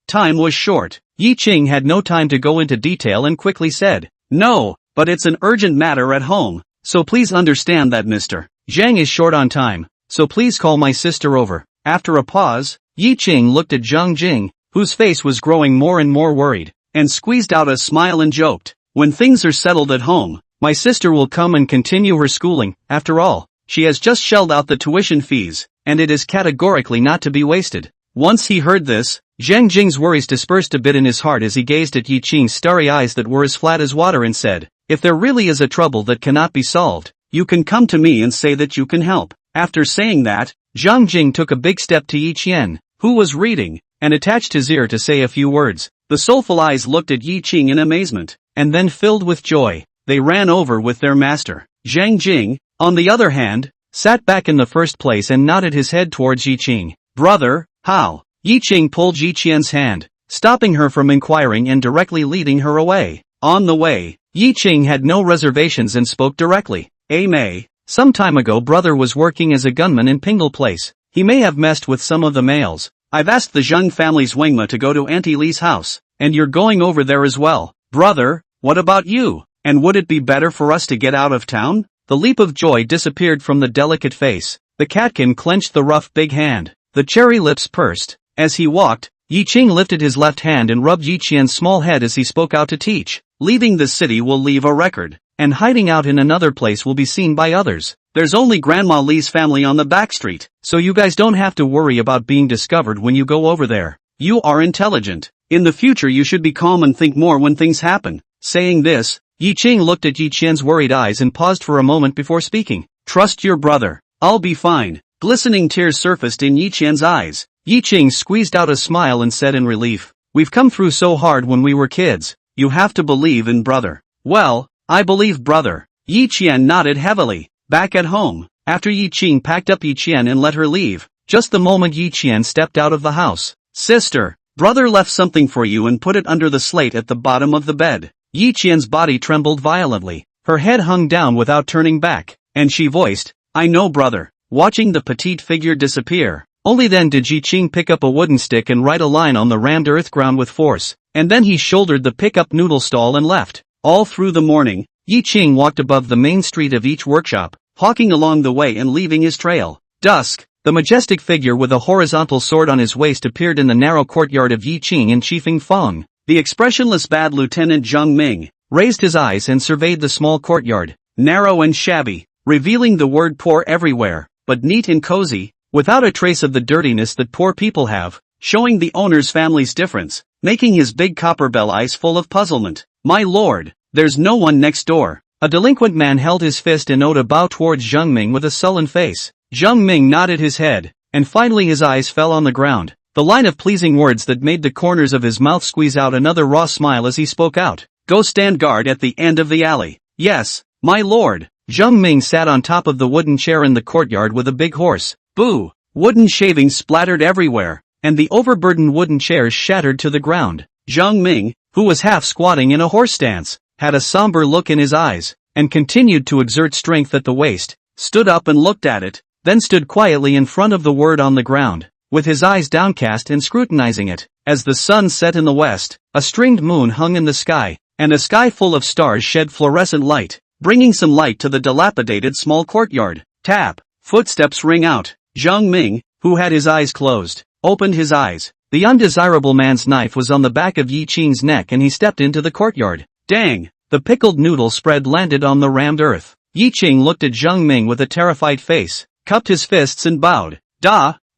Time was short. Yi Qing had no time to go into detail and quickly said, no, but it's an urgent matter at home, so please understand that Mr. Zhang is short on time, so please call my sister over. After a pause, Yi Qing looked at Zhang Jing, whose face was growing more and more worried, and squeezed out a smile and joked, when things are settled at home, my sister will come and continue her schooling. After all, she has just shelled out the tuition fees, and it is categorically not to be wasted. Once he heard this, Zhang Jing's worries dispersed a bit in his heart as he gazed at Yi Qing's starry eyes that were as flat as water and said, if there really is a trouble that cannot be solved, you can come to me and say that you can help. After saying that, Zhang Jing took a big step to Yi Qian, who was reading, and attached his ear to say a few words. The soulful eyes looked at Yi Qing in amazement, and then filled with joy. They ran over with their master. Zhang Jing, on the other hand, sat back in the first place and nodded his head towards Yi Qing. Brother, how? Yi Qing pulled Yi Qian's hand, stopping her from inquiring and directly leading her away. On the way, Yi Qing had no reservations and spoke directly. May, some time ago brother was working as a gunman in Pingdal Place. He may have messed with some of the males. I've asked the Zheng family's Wingma to go to Auntie Li's house, and you're going over there as well. Brother, what about you? And would it be better for us to get out of town? The leap of joy disappeared from the delicate face. The catkin clenched the rough big hand. The cherry lips pursed. As he walked, Yi Qing lifted his left hand and rubbed Yi Qian's small head as he spoke out to teach. Leaving the city will leave a record, and hiding out in another place will be seen by others. There's only Grandma Li's family on the back street, so you guys don't have to worry about being discovered when you go over there. You are intelligent. In the future you should be calm and think more when things happen. Saying this, Yi Qing looked at Yi Qian's worried eyes and paused for a moment before speaking. Trust your brother. I'll be fine. Glistening tears surfaced in Yi Qian's eyes. Yi Qing squeezed out a smile and said in relief, we've come through so hard when we were kids. You have to believe in brother. Well, I believe brother. Yi Qian nodded heavily. Back at home, after Yi Qing packed up Yi Qian and let her leave, just the moment Yi Qian stepped out of the house. Sister, brother left something for you and put it under the slate at the bottom of the bed. Yi Qian's body trembled violently. Her head hung down without turning back, and she voiced, I know brother. Watching the petite figure disappear, only then did Yi Qing pick up a wooden stick and write a line on the rammed earth ground with force, and then he shouldered the pickup noodle stall and left. All through the morning, Yi Qing walked above the main street of each workshop, hawking along the way and leaving his trail. Dusk, the majestic figure with a horizontal sword on his waist appeared in the narrow courtyard of Yi Qing and Chifeng Feng. The expressionless bad Lieutenant Zheng Ming raised his eyes and surveyed the small courtyard, narrow and shabby, revealing the word poor everywhere, but neat and cozy, without a trace of the dirtiness that poor people have, showing the owner's family's difference, making his big copper bell eyes full of puzzlement. My lord, there's no one next door. A delinquent man held his fist and owed a bow towards Zheng Ming with a sullen face. Zheng Ming nodded his head, and finally his eyes fell on the ground. The line of pleasing words that made the corners of his mouth squeeze out another raw smile as he spoke out. Go stand guard at the end of the alley. Yes, my lord. Zheng Ming sat on top of the wooden chair in the courtyard with a big horse. Boo! Wooden shavings splattered everywhere, and the overburdened wooden chairs shattered to the ground. Zhang Ming, who was half squatting in a horse stance, had a somber look in his eyes, and continued to exert strength at the waist, stood up and looked at it, then stood quietly in front of the word on the ground, with his eyes downcast and scrutinizing it. As the sun set in the west, a stringed moon hung in the sky, and a sky full of stars shed fluorescent light, bringing some light to the dilapidated small courtyard. Tap. Footsteps ring out. Zhang Ming, who had his eyes closed, opened his eyes. The undesirable man's knife was on the back of Yi Qing's neck and he stepped into the courtyard. Dang! The pickled noodle spread landed on the rammed earth. Yi Qing looked at Zhang Ming with a terrified face, cupped his fists and bowed.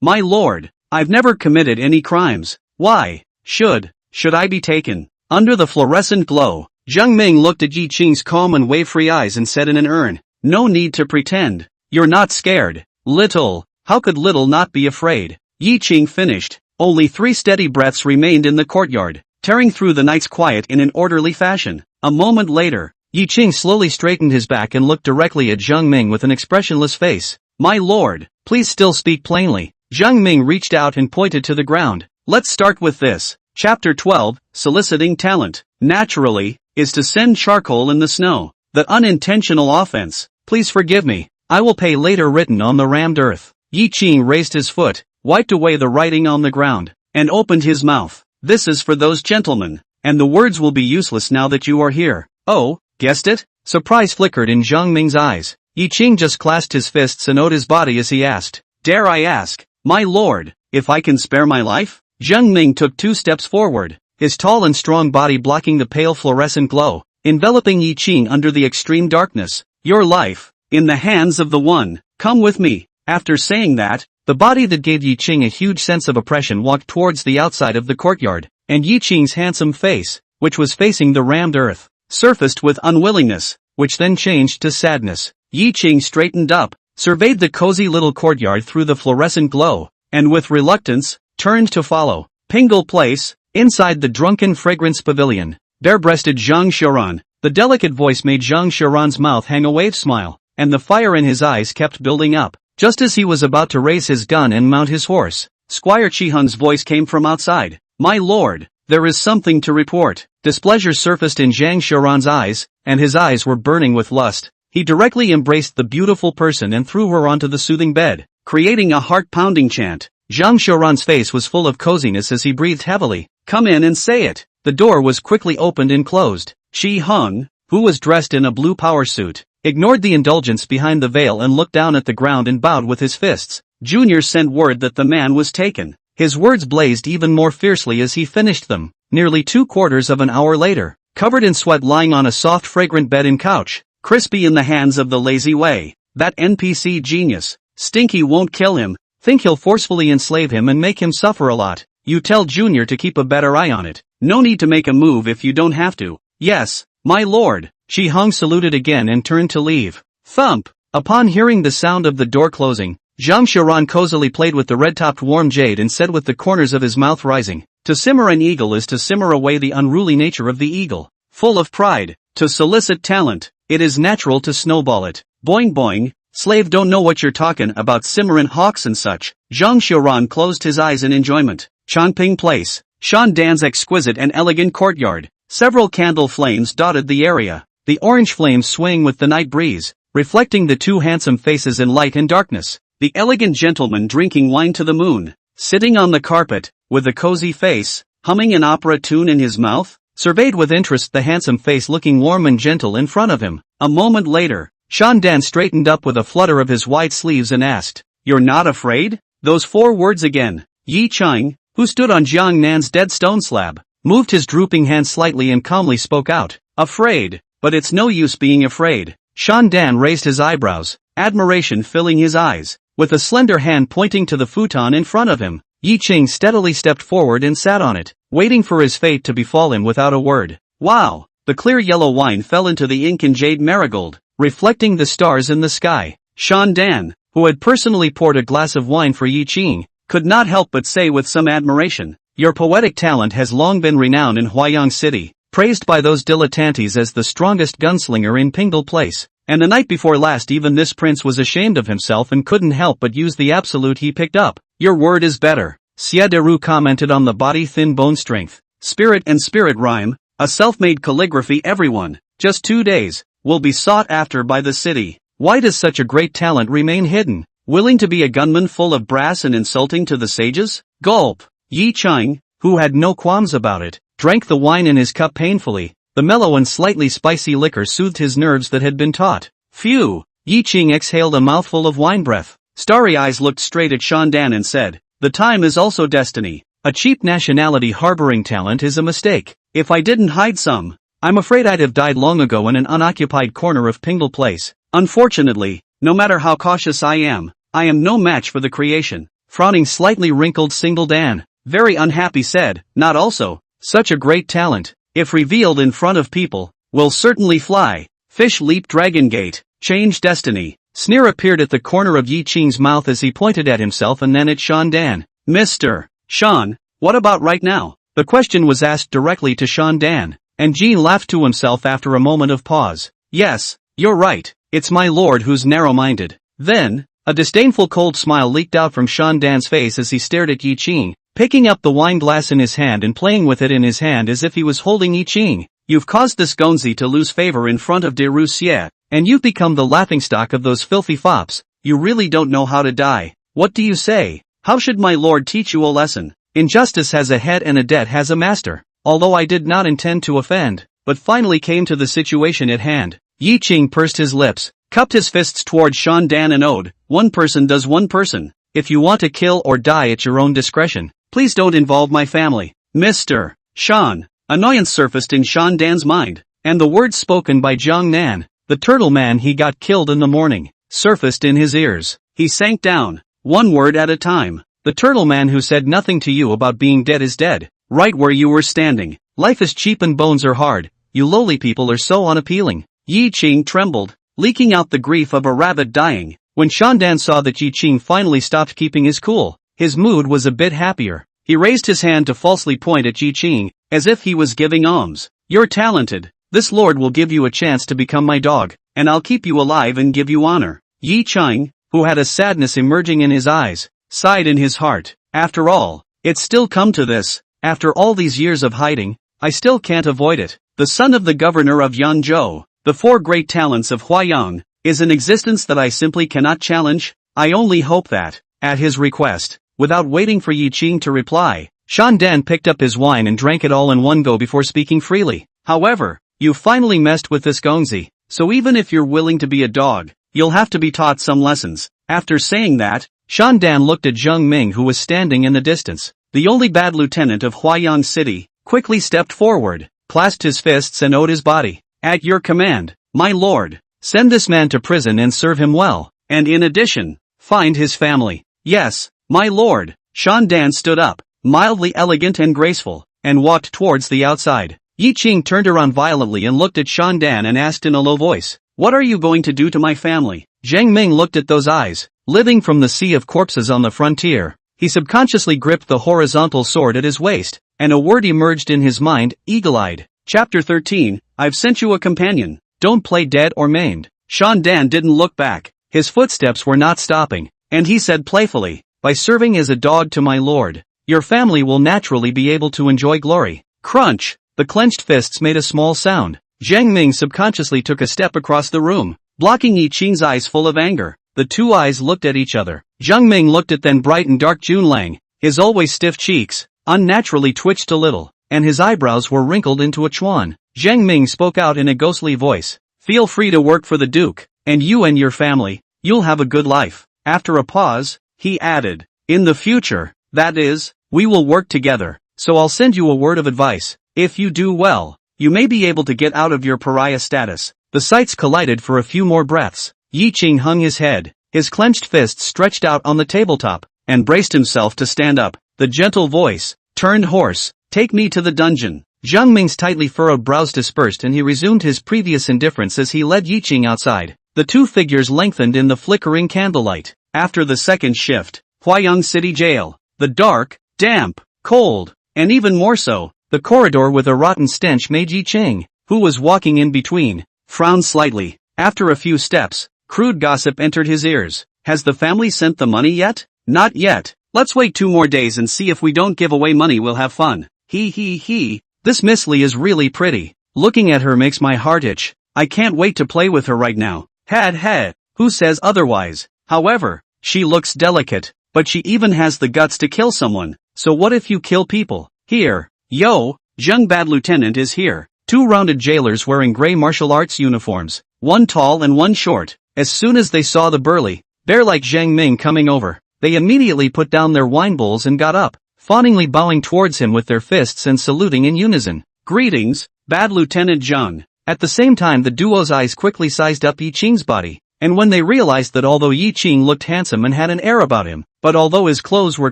My lord, I've never committed any crimes. Why should I be taken? Under the fluorescent glow, Zhang Ming looked at Yi Qing's calm and wave-free eyes and said in an urn, no need to pretend. You're not scared. Little. How could little not be afraid? Yi Qing finished. Only 3 steady breaths remained in the courtyard, tearing through the night's quiet in an orderly fashion. A moment later, Yi Qing slowly straightened his back and looked directly at Zhang Ming with an expressionless face. My lord, please still speak plainly. Zhang Ming reached out and pointed to the ground. Let's start with this. Chapter 12, Soliciting Talent. Naturally, is to send charcoal in the snow. The unintentional offense. Please forgive me. I will pay later. Written on the rammed earth. Yi Qing raised his foot, wiped away the writing on the ground, and opened his mouth. This is for those gentlemen, and the words will be useless now that you are here. Oh, guessed it? Surprise flickered in Zhang Ming's eyes. Yi Qing just clasped his fists and owed his body as he asked, dare I ask, my lord, if I can spare my life? Zhang Ming took 2 steps forward, his tall and strong body blocking the pale fluorescent glow, enveloping Yi Qing under the extreme darkness. Your life, in the hands of the one. Come with me. After saying that, the body that gave Yi Qing a huge sense of oppression walked towards the outside of the courtyard, and Yi Qing's handsome face, which was facing the rammed earth, surfaced with unwillingness, which then changed to sadness. Yi Qing straightened up, surveyed the cozy little courtyard through the fluorescent glow, and with reluctance, turned to follow. Pingle Place, inside the drunken fragrance pavilion, bare-breasted Zhang Xiaoran. The delicate voice made Zhang Xiaoran's mouth hang a wave smile, and the fire in his eyes kept building up. Just as he was about to raise his gun and mount his horse, Squire Chihun's voice came from outside. My lord, there is something to report. Displeasure surfaced in Zhang Xiaoran's eyes, and his eyes were burning with lust. He directly embraced the beautiful person and threw her onto the soothing bed, creating a heart-pounding chant. Zhang Xiaoran's face was full of coziness as he breathed heavily. Come in and say it. The door was quickly opened and closed. Chi Hung, who was dressed in a blue power suit, ignored the indulgence behind the veil and looked down at the ground and bowed with his fists. Junior sent word that the man was taken. His words blazed even more fiercely as he finished them. Nearly 2/4 of an hour later, covered in sweat lying on a soft fragrant bed and couch, crispy in the hands of the lazy way, that NPC genius. Stinky won't kill him, think he'll forcefully enslave him and make him suffer a lot. You tell Junior to keep a better eye on it. No need to make a move if you don't have to. Yes, my lord. Shi Hung saluted again and turned to leave. Thump! Upon hearing the sound of the door closing, Zhang Xiaoran cozily played with the red-topped warm jade and said with the corners of his mouth rising, to simmer an eagle is to simmer away the unruly nature of the eagle. Full of pride, to solicit talent, it is natural to snowball it. Boing boing, slave don't know what you're talking about simmering hawks and such. Zhang Xiaoran closed his eyes in enjoyment. Changping Place, Shandan's exquisite and elegant courtyard. Several candle flames dotted the area, the orange flames swaying with the night breeze, reflecting the 2 handsome faces in light and darkness. The elegant gentleman drinking wine to the moon, sitting on the carpet, with a cozy face, humming an opera tune in his mouth, surveyed with interest the handsome face looking warm and gentle in front of him. A moment later, Shandan straightened up with a flutter of his wide sleeves and asked, You're not afraid? Those 4 words again. Yi Chang, who stood on Jiang Nan's dead stone slab, moved his drooping hand slightly and calmly spoke out. Afraid, but it's no use being afraid. Shandan raised his eyebrows, admiration filling his eyes. With a slender hand pointing to the futon in front of him, Yi Qing steadily stepped forward and sat on it, waiting for his fate to befall him without a word. Wow! The clear yellow wine fell into the ink and jade marigold, reflecting the stars in the sky. Shandan, who had personally poured a glass of wine for Yi Qing, could not help but say with some admiration, Your poetic talent has long been renowned in Huayang City, praised by those dilettantes as the strongest gunslinger in Pingle Place. And the night before last even this prince was ashamed of himself and couldn't help but use the absolute he picked up. Your word is better. Xia Deru commented on the body thin bone strength, spirit and spirit rhyme, a self-made calligraphy everyone, just 2 days, will be sought after by the city. Why does such a great talent remain hidden? Willing to be a gunman full of brass and insulting to the sages? Gulp. Yi Chang, who had no qualms about it, drank the wine in his cup painfully. The mellow and slightly spicy liquor soothed his nerves that had been taut. Phew! Yi Ching exhaled a mouthful of wine breath. Starry eyes looked straight at Shandan and said, "The time is also destiny. A cheap nationality harboring talent is a mistake. If I didn't hide some, I'm afraid I'd have died long ago in an unoccupied corner of Pingle Place. Unfortunately, no matter how cautious I am no match for the creation." Frowning slightly wrinkled Single Dan, very unhappy said, "Not also, such a great talent, if revealed in front of people, will certainly fly. Fish leap Dragon Gate, change destiny." Sneer appeared at the corner of Yi Qing's mouth as he pointed at himself and then at Shandan. "Mr. Shan, what about right now?" The question was asked directly to Shandan, and Jean laughed to himself after a moment of pause. "Yes, you're right, it's my lord who's narrow-minded." Then, a disdainful cold smile leaked out from Shandan's face as he stared at Yi Qing, picking up the wine glass in his hand and playing with it in his hand as if he was holding Yi Qing. "You've caused this Gonzi to lose favor in front of de Roussier, and you've become the laughingstock of those filthy fops. You really don't know how to die. What do you say? How should my lord teach you a lesson? Injustice has a head and a debt has a master." Although I did not intend to offend, but finally came to the situation at hand. Yi Qing pursed his lips, cupped his fists toward Shandan and owed, "One person does one person. If you want to kill or die at your own discretion, please don't involve my family." "Mr. Shan." Annoyance surfaced in Shandan's mind, and the words spoken by Jiang Nan, the turtle man he got killed in the morning, surfaced in his ears. He sank down, one word at a time. "The turtle man who said nothing to you about being dead is dead, right where you were standing. Life is cheap and bones are hard. You lowly people are so unappealing." Yi Qing trembled, leaking out the grief of a rabbit dying. When Shandan saw that Yi Qing finally stopped keeping his cool, his mood was a bit happier. He raised his hand to falsely point at Yi Qing, as if he was giving alms. "You're talented. This lord will give you a chance to become my dog, and I'll keep you alive and give you honor." Yi Qing, who had a sadness emerging in his eyes, sighed in his heart. After all, it's still come to this. After all these years of hiding, I still can't avoid it. The son of the governor of Yanzhou, the 4 great talents of Huayang, is an existence that I simply cannot challenge. I only hope that, at his request, without waiting for Yi Qing to reply, Shandan picked up his wine and drank it all in one go before speaking freely. "However, you finally messed with this Gongzi, so even if you're willing to be a dog, you'll have to be taught some lessons." After saying that, Shandan looked at Zheng Ming who was standing in the distance. The only bad lieutenant of Huayang City, quickly stepped forward, clasped his fists and owed his body. "At your command, my lord. Send this man to prison and serve him well, and in addition, find his family." "Yes, my lord." Shandan stood up, mildly elegant and graceful, and walked towards the outside. Yi Qing turned around violently and looked at Shandan and asked in a low voice, "What are you going to do to my family?" Zheng Ming looked at those eyes, living from the sea of corpses on the frontier. He subconsciously gripped the horizontal sword at his waist, and a word emerged in his mind, eagle-eyed. Chapter 13, I've sent you a companion. Don't play dead or maimed. Shandan didn't look back. His footsteps were not stopping, and he said playfully, "By serving as a dog to my lord, your family will naturally be able to enjoy glory." Crunch! The clenched fists made a small sound. Zheng Ming subconsciously took a step across the room, blocking Yi Qing's eyes full of anger. The two eyes looked at each other. Zheng Ming looked at then bright and dark Junlang. His always stiff cheeks, unnaturally twitched a little, and his eyebrows were wrinkled into a chuan. Zheng Ming spoke out in a ghostly voice, "Feel free to work for the Duke, and you and your family, you'll have a good life." After a pause, he added, "In the future, that is, we will work together, so I'll send you a word of advice. If you do well, you may be able to get out of your pariah status." The sights collided for a few more breaths. Yi Qing hung his head, his clenched fists stretched out on the tabletop, and braced himself to stand up. The gentle voice turned hoarse, "Take me to the dungeon." Zheng Ming's tightly furrowed brows dispersed and he resumed his previous indifference as he led Yi Qing outside. The two figures lengthened in the flickering candlelight. After the second shift, Huayang City Jail. The dark, damp, cold, and even more so, the corridor with a rotten stench made Yi Qing, who was walking in between, frown slightly. After a few steps, crude gossip entered his ears. "Has the family sent the money yet?" "Not yet. Let's wait 2 more days and see if we don't give away money we'll have fun. He. This Miss Lee is really pretty. Looking at her makes my heart itch. I can't wait to play with her right now. Had. Who says otherwise? However, she looks delicate, but she even has the guts to kill someone. So what if you kill people? Here. Yo, Zheng Bad Lieutenant is here. 2 rounded jailers wearing gray martial arts uniforms. 1 tall and 1 short. As soon as they saw the burly, bear-like Zhang Ming coming over, they immediately put down their wine bowls and got up, fawningly bowing towards him with their fists and saluting in unison. Greetings, Bad Lieutenant Zhang. At the same time the duo's eyes quickly sized up Yi Qing's body, and when they realized that although Yi Qing looked handsome and had an air about him, but although his clothes were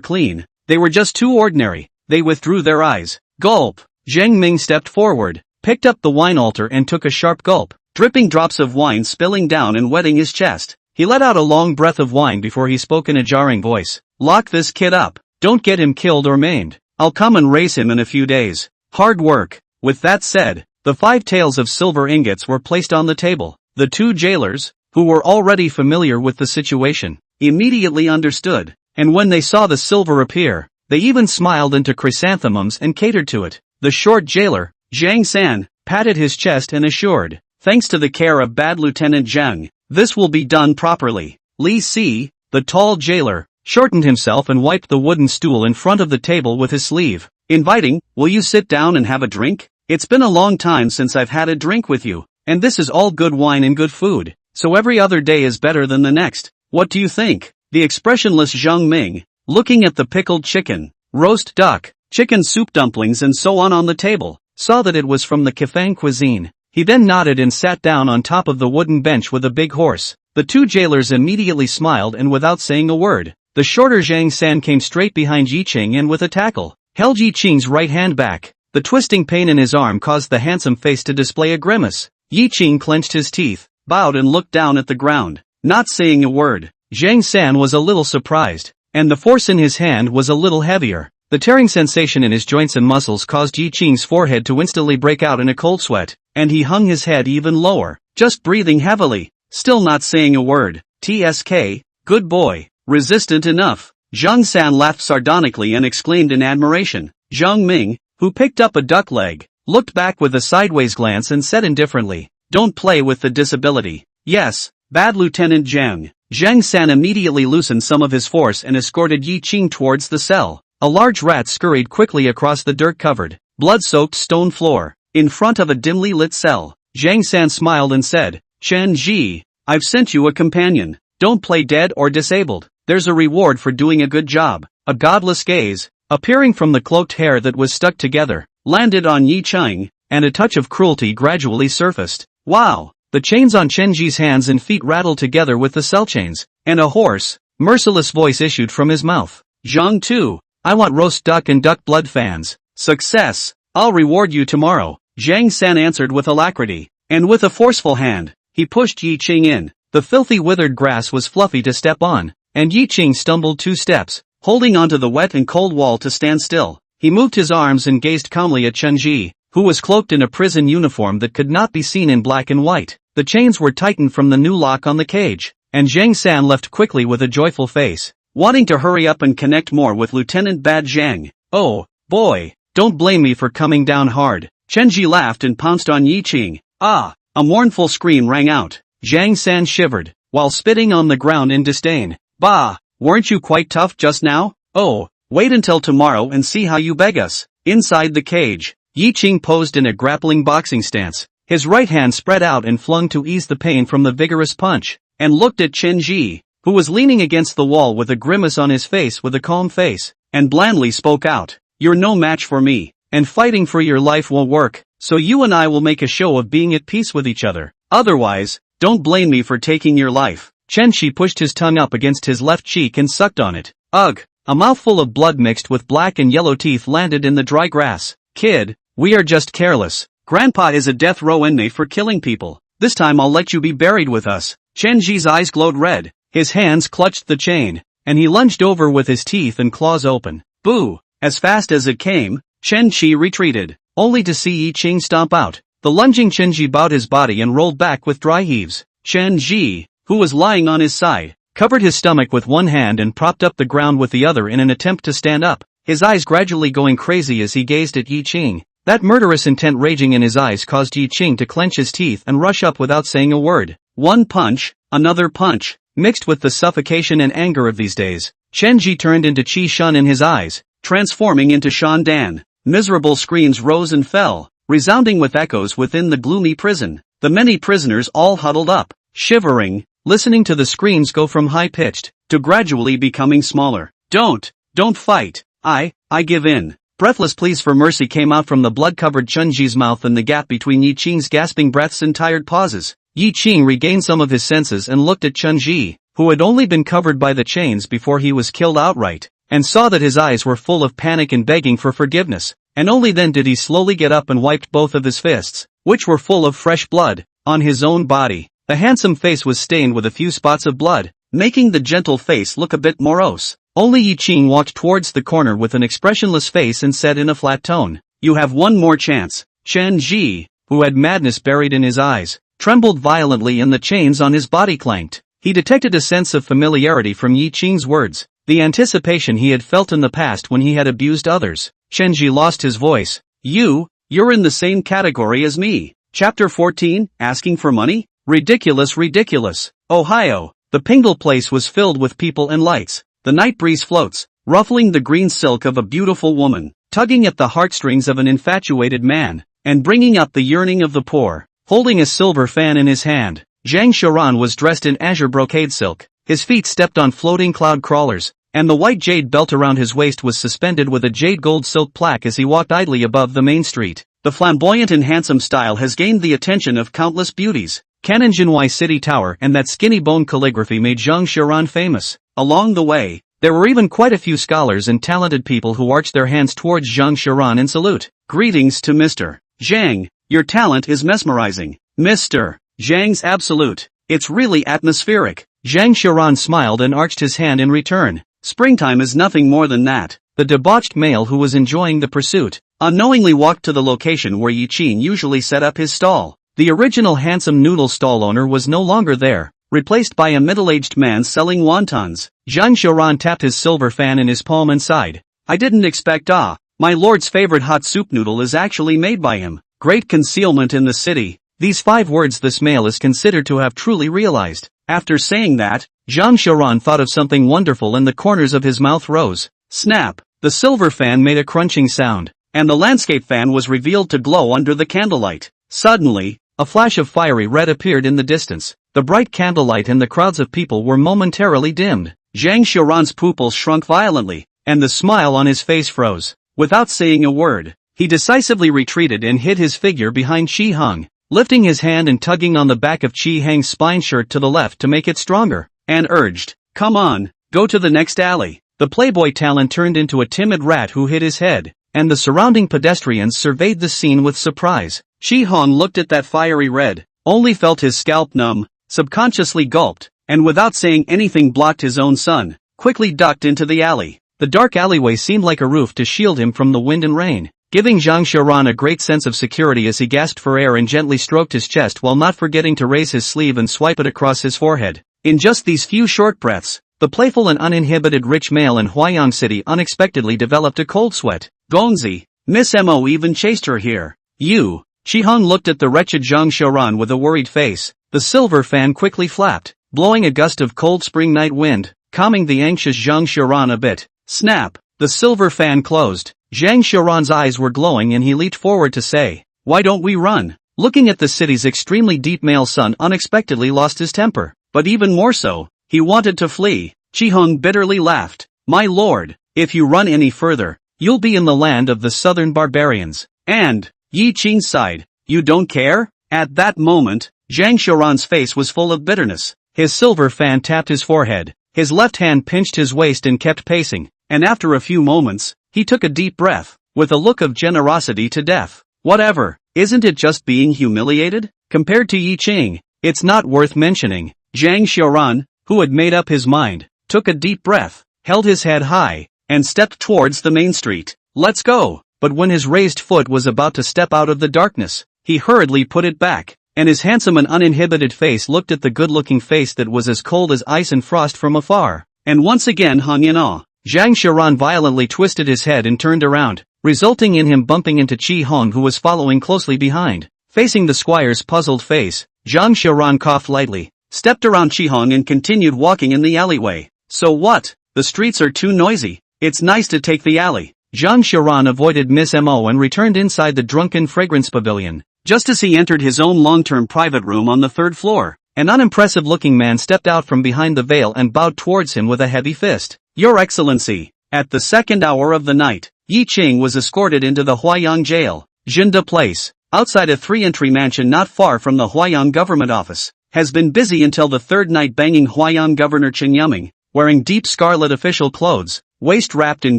clean, they were just too ordinary, they withdrew their eyes. Gulp! Zhang Ming stepped forward, picked up the wine altar and took a sharp gulp, dripping drops of wine spilling down and wetting his chest. He let out a long breath of wine before he spoke in a jarring voice. Lock this kid up. Don't get him killed or maimed. I'll come and raise him in a few days. Hard work. With that said, the 5 taels of silver ingots were placed on the table. The 2 jailers, who were already familiar with the situation, immediately understood, and when they saw the silver appear, they even smiled into chrysanthemums and catered to it. The short jailer, Zhang San, patted his chest and assured, thanks to the care of Bad Lieutenant Zhang, this will be done properly. Li Si, the tall jailer, shortened himself and wiped the wooden stool in front of the table with his sleeve, inviting, will you sit down and have a drink? It's been a long time since I've had a drink with you, and this is all good wine and good food, so every other day is better than the next. What do you think? The expressionless Zhang Ming, looking at the pickled chicken, roast duck, chicken soup dumplings and so on the table, saw that it was from the Kifang cuisine. He then nodded and sat down on top of the wooden bench with a big horse. The 2 jailers immediately smiled and without saying a word, the shorter Zhang San came straight behind Yi Qing and with a tackle, held Yi Qing's right hand back. The twisting pain in his arm caused the handsome face to display a grimace. Yi Qing clenched his teeth, bowed and looked down at the ground, not saying a word. Zhang San was a little surprised, and the force in his hand was a little heavier. The tearing sensation in his joints and muscles caused Yi Qing's forehead to instantly break out in a cold sweat, and he hung his head even lower, just breathing heavily, still not saying a word. TSK, good boy, resistant enough. Zhang San laughed sardonically and exclaimed in admiration. Zhang Ming, who picked up a duck leg, looked back with a sideways glance and said indifferently, don't play with the disability. Yes, Bad Lieutenant Zhang. Zhang San immediately loosened some of his force and escorted Yi Qing towards the cell. A large rat scurried quickly across the dirt-covered, blood-soaked stone floor, in front of a dimly lit cell. Zhang San smiled and said, Chen Ji, I've sent you a companion. Don't play dead or disabled. There's a reward for doing a good job. A godless gaze, appearing from the cloaked hair that was stuck together, landed on Yi Qing, and a touch of cruelty gradually surfaced. Wow! The chains on Chen Ji's hands and feet rattled together with the cell chains, and a hoarse, merciless voice issued from his mouth. Zhang Tu, I want roast duck and duck blood fans. Success! I'll reward you tomorrow. Zhang San answered with alacrity, and with a forceful hand, he pushed Yi Qing in. The filthy withered grass was fluffy to step on, and Yi Qing stumbled 2 steps, holding onto the wet and cold wall to stand still. He moved his arms and gazed calmly at Chen Ji, who was cloaked in a prison uniform that could not be seen in black and white. The chains were tightened from the new lock on the cage, and Zhang San left quickly with a joyful face, wanting to hurry up and connect more with Lieutenant Bad Zhang. Oh, boy, don't blame me for coming down hard. Chen Ji laughed and pounced on Yi Qing. Ah! A mournful scream rang out. Zhang San shivered, while spitting on the ground in disdain. Bah! Weren't you quite tough just now? Oh, wait until tomorrow and see how you beg us. Inside the cage, Yi Qing posed in a grappling boxing stance, his right hand spread out and flung to ease the pain from the vigorous punch, and looked at Chen Ji, who was leaning against the wall with a grimace on his face with a calm face, and blandly spoke out, You're no match for me, and fighting for your life won't work, so you and I will make a show of being at peace with each other. Otherwise, don't blame me for taking your life. Chen Shi pushed his tongue up against his left cheek and sucked on it. Ugh! A mouthful of blood mixed with black and yellow teeth landed in the dry grass. Kid, we are just careless. Grandpa is a death row inmate for killing people. This time I'll let you be buried with us. Chen Ji's eyes glowed red, his hands clutched the chain, and he lunged over with his teeth and claws open. Boo! As fast as it came, Chen Ji retreated, only to see Yi Qing stomp out. The lunging Chen Ji bowed his body and rolled back with dry heaves. Chen Ji, who was lying on his side, covered his stomach with one hand and propped up the ground with the other in an attempt to stand up, his eyes gradually going crazy as he gazed at Yi Qing. That murderous intent raging in his eyes caused Yi Qing to clench his teeth and rush up without saying a word. One punch, another punch, mixed with the suffocation and anger of these days. Chen Ji turned into Qi Shun in his eyes, transforming into Shan Dan. Miserable screams rose and fell, resounding with echoes within the gloomy prison. The many prisoners all huddled up, shivering, listening to the screams go from high-pitched to gradually becoming smaller. Don't fight. I give in. Breathless pleas for mercy came out from the blood-covered Chen Ji's mouth in the gap between Yi Qing's gasping breaths and tired pauses. Yi Qing regained some of his senses and looked at Chen Ji, who had only been covered by the chains before he was killed outright, and saw that his eyes were full of panic and begging for forgiveness, and only then did he slowly get up and wiped both of his fists, which were full of fresh blood, on his own body. The handsome face was stained with a few spots of blood, making the gentle face look a bit morose. Only Yi Qing walked towards the corner with an expressionless face and said in a flat tone, "You have one more chance." Chen Ji, who had madness buried in his eyes, trembled violently and the chains on his body clanked. He detected a sense of familiarity from Yi Qing's words, the anticipation he had felt in the past when he had abused others. Chen Ji lost his voice. You're in the same category as me. Chapter 14, Asking for Money? Ridiculous. Ohio. The Pingle place was filled with people and lights. The night breeze floats, ruffling the green silk of a beautiful woman, tugging at the heartstrings of an infatuated man, and bringing up the yearning of the poor. Holding a silver fan in his hand, Zhang Xiaoran was dressed in azure brocade silk. His feet stepped on floating cloud crawlers, and the white jade belt around his waist was suspended with a jade gold silk plaque as he walked idly above the main street. The flamboyant and handsome style has gained the attention of countless beauties. Canonjinwai City Tower and that skinny bone calligraphy made Zhang Xiaoran famous. Along the way, there were even quite a few scholars and talented people who arched their hands towards Zhang Xiaoran in salute. Greetings to Mr. Zhang, your talent is mesmerizing. Mr. Zhang's absolute. It's really atmospheric. Zhang Xiaoran smiled and arched his hand in return. Springtime is nothing more than that. The debauched male who was enjoying the pursuit unknowingly walked to the location where Yi Qing usually set up his stall. The original handsome noodle stall owner was no longer there, replaced by a middle-aged man selling wontons. Zhang Xiaoran tapped his silver fan in his palm and sighed. I didn't expect my lord's favorite hot soup noodle is actually made by him. Great concealment in the city. These 5 words this male is considered to have truly realized. After saying that, Zhang Xiaoran thought of something wonderful and the corners of his mouth rose. Snap! The silver fan made a crunching sound, and the landscape fan was revealed to glow under the candlelight. Suddenly, a flash of fiery red appeared in the distance. The bright candlelight and the crowds of people were momentarily dimmed. Zhang Xiaoran's pupils shrunk violently, and the smile on his face froze. Without saying a word, he decisively retreated and hid his figure behind Qi Heng, lifting his hand and tugging on the back of Qi Heng's spine shirt to the left to make it stronger, and urged, "Come on, go to the next alley." The playboy talent turned into a timid rat who hid his head, and the surrounding pedestrians surveyed the scene with surprise. Qi Heng looked at that fiery red, only felt his scalp numb, subconsciously gulped, and without saying anything blocked his own sun, quickly ducked into the alley. The dark alleyway seemed like a roof to shield him from the wind and rain, giving Zhang Xiaoran a great sense of security as he gasped for air and gently stroked his chest while not forgetting to raise his sleeve and swipe it across his forehead. In just these few short breaths, the playful and uninhibited rich male in Huayang City unexpectedly developed a cold sweat. Gongzi, Miss Mo even chased her here. You. Qi Heng looked at the wretched Zhang Xiaoran with a worried face. The silver fan quickly flapped, blowing a gust of cold spring night wind, calming the anxious Zhang Xiaoran a bit. Snap! The silver fan closed. Zhang Xiaoran's eyes were glowing and he leaped forward to say, "Why don't we run?" Looking at the city's extremely deep male sun unexpectedly lost his temper, but even more so, he wanted to flee. Qi Heng bitterly laughed. "My lord, if you run any further, you'll be in the land of the southern barbarians." And Yi Qing sighed. "You don't care?" At that moment, Zhang Xiaoran's face was full of bitterness. His silver fan tapped his forehead, his left hand pinched his waist and kept pacing, and after a few moments, he took a deep breath, with a look of generosity to death. Whatever, isn't it just being humiliated? Compared to Yi Qing, it's not worth mentioning. Zhang Xiaoran, who had made up his mind, took a deep breath, held his head high, and stepped towards the main street. "Let's go." But when his raised foot was about to step out of the darkness, he hurriedly put it back. and his handsome and uninhibited face looked at the good-looking face that was as cold as ice and frost from afar, and once again hung in awe. Zhang Xiaoran violently twisted his head and turned around, resulting in him bumping into Qi Hong, who was following closely behind. Facing the squire's puzzled face, Zhang Xiaoran coughed lightly, stepped around Qi Hong and continued walking in the alleyway. So what? The streets are too noisy. It's nice to take the alley. Zhang Xiaoran avoided Miss Mo and returned inside the drunken fragrance pavilion. Just as he entered his own long-term private room on the 3rd floor, an unimpressive-looking man stepped out from behind the veil and bowed towards him with a heavy fist. Your Excellency. At the 2nd hour of the night, Yi Qing was escorted into the Huayang jail. Jinda Place, outside a 3-entry mansion not far from the Huayang government office, has been busy until the 3rd night, banging Huayang Governor Chen Yuming, wearing deep scarlet official clothes, waist wrapped in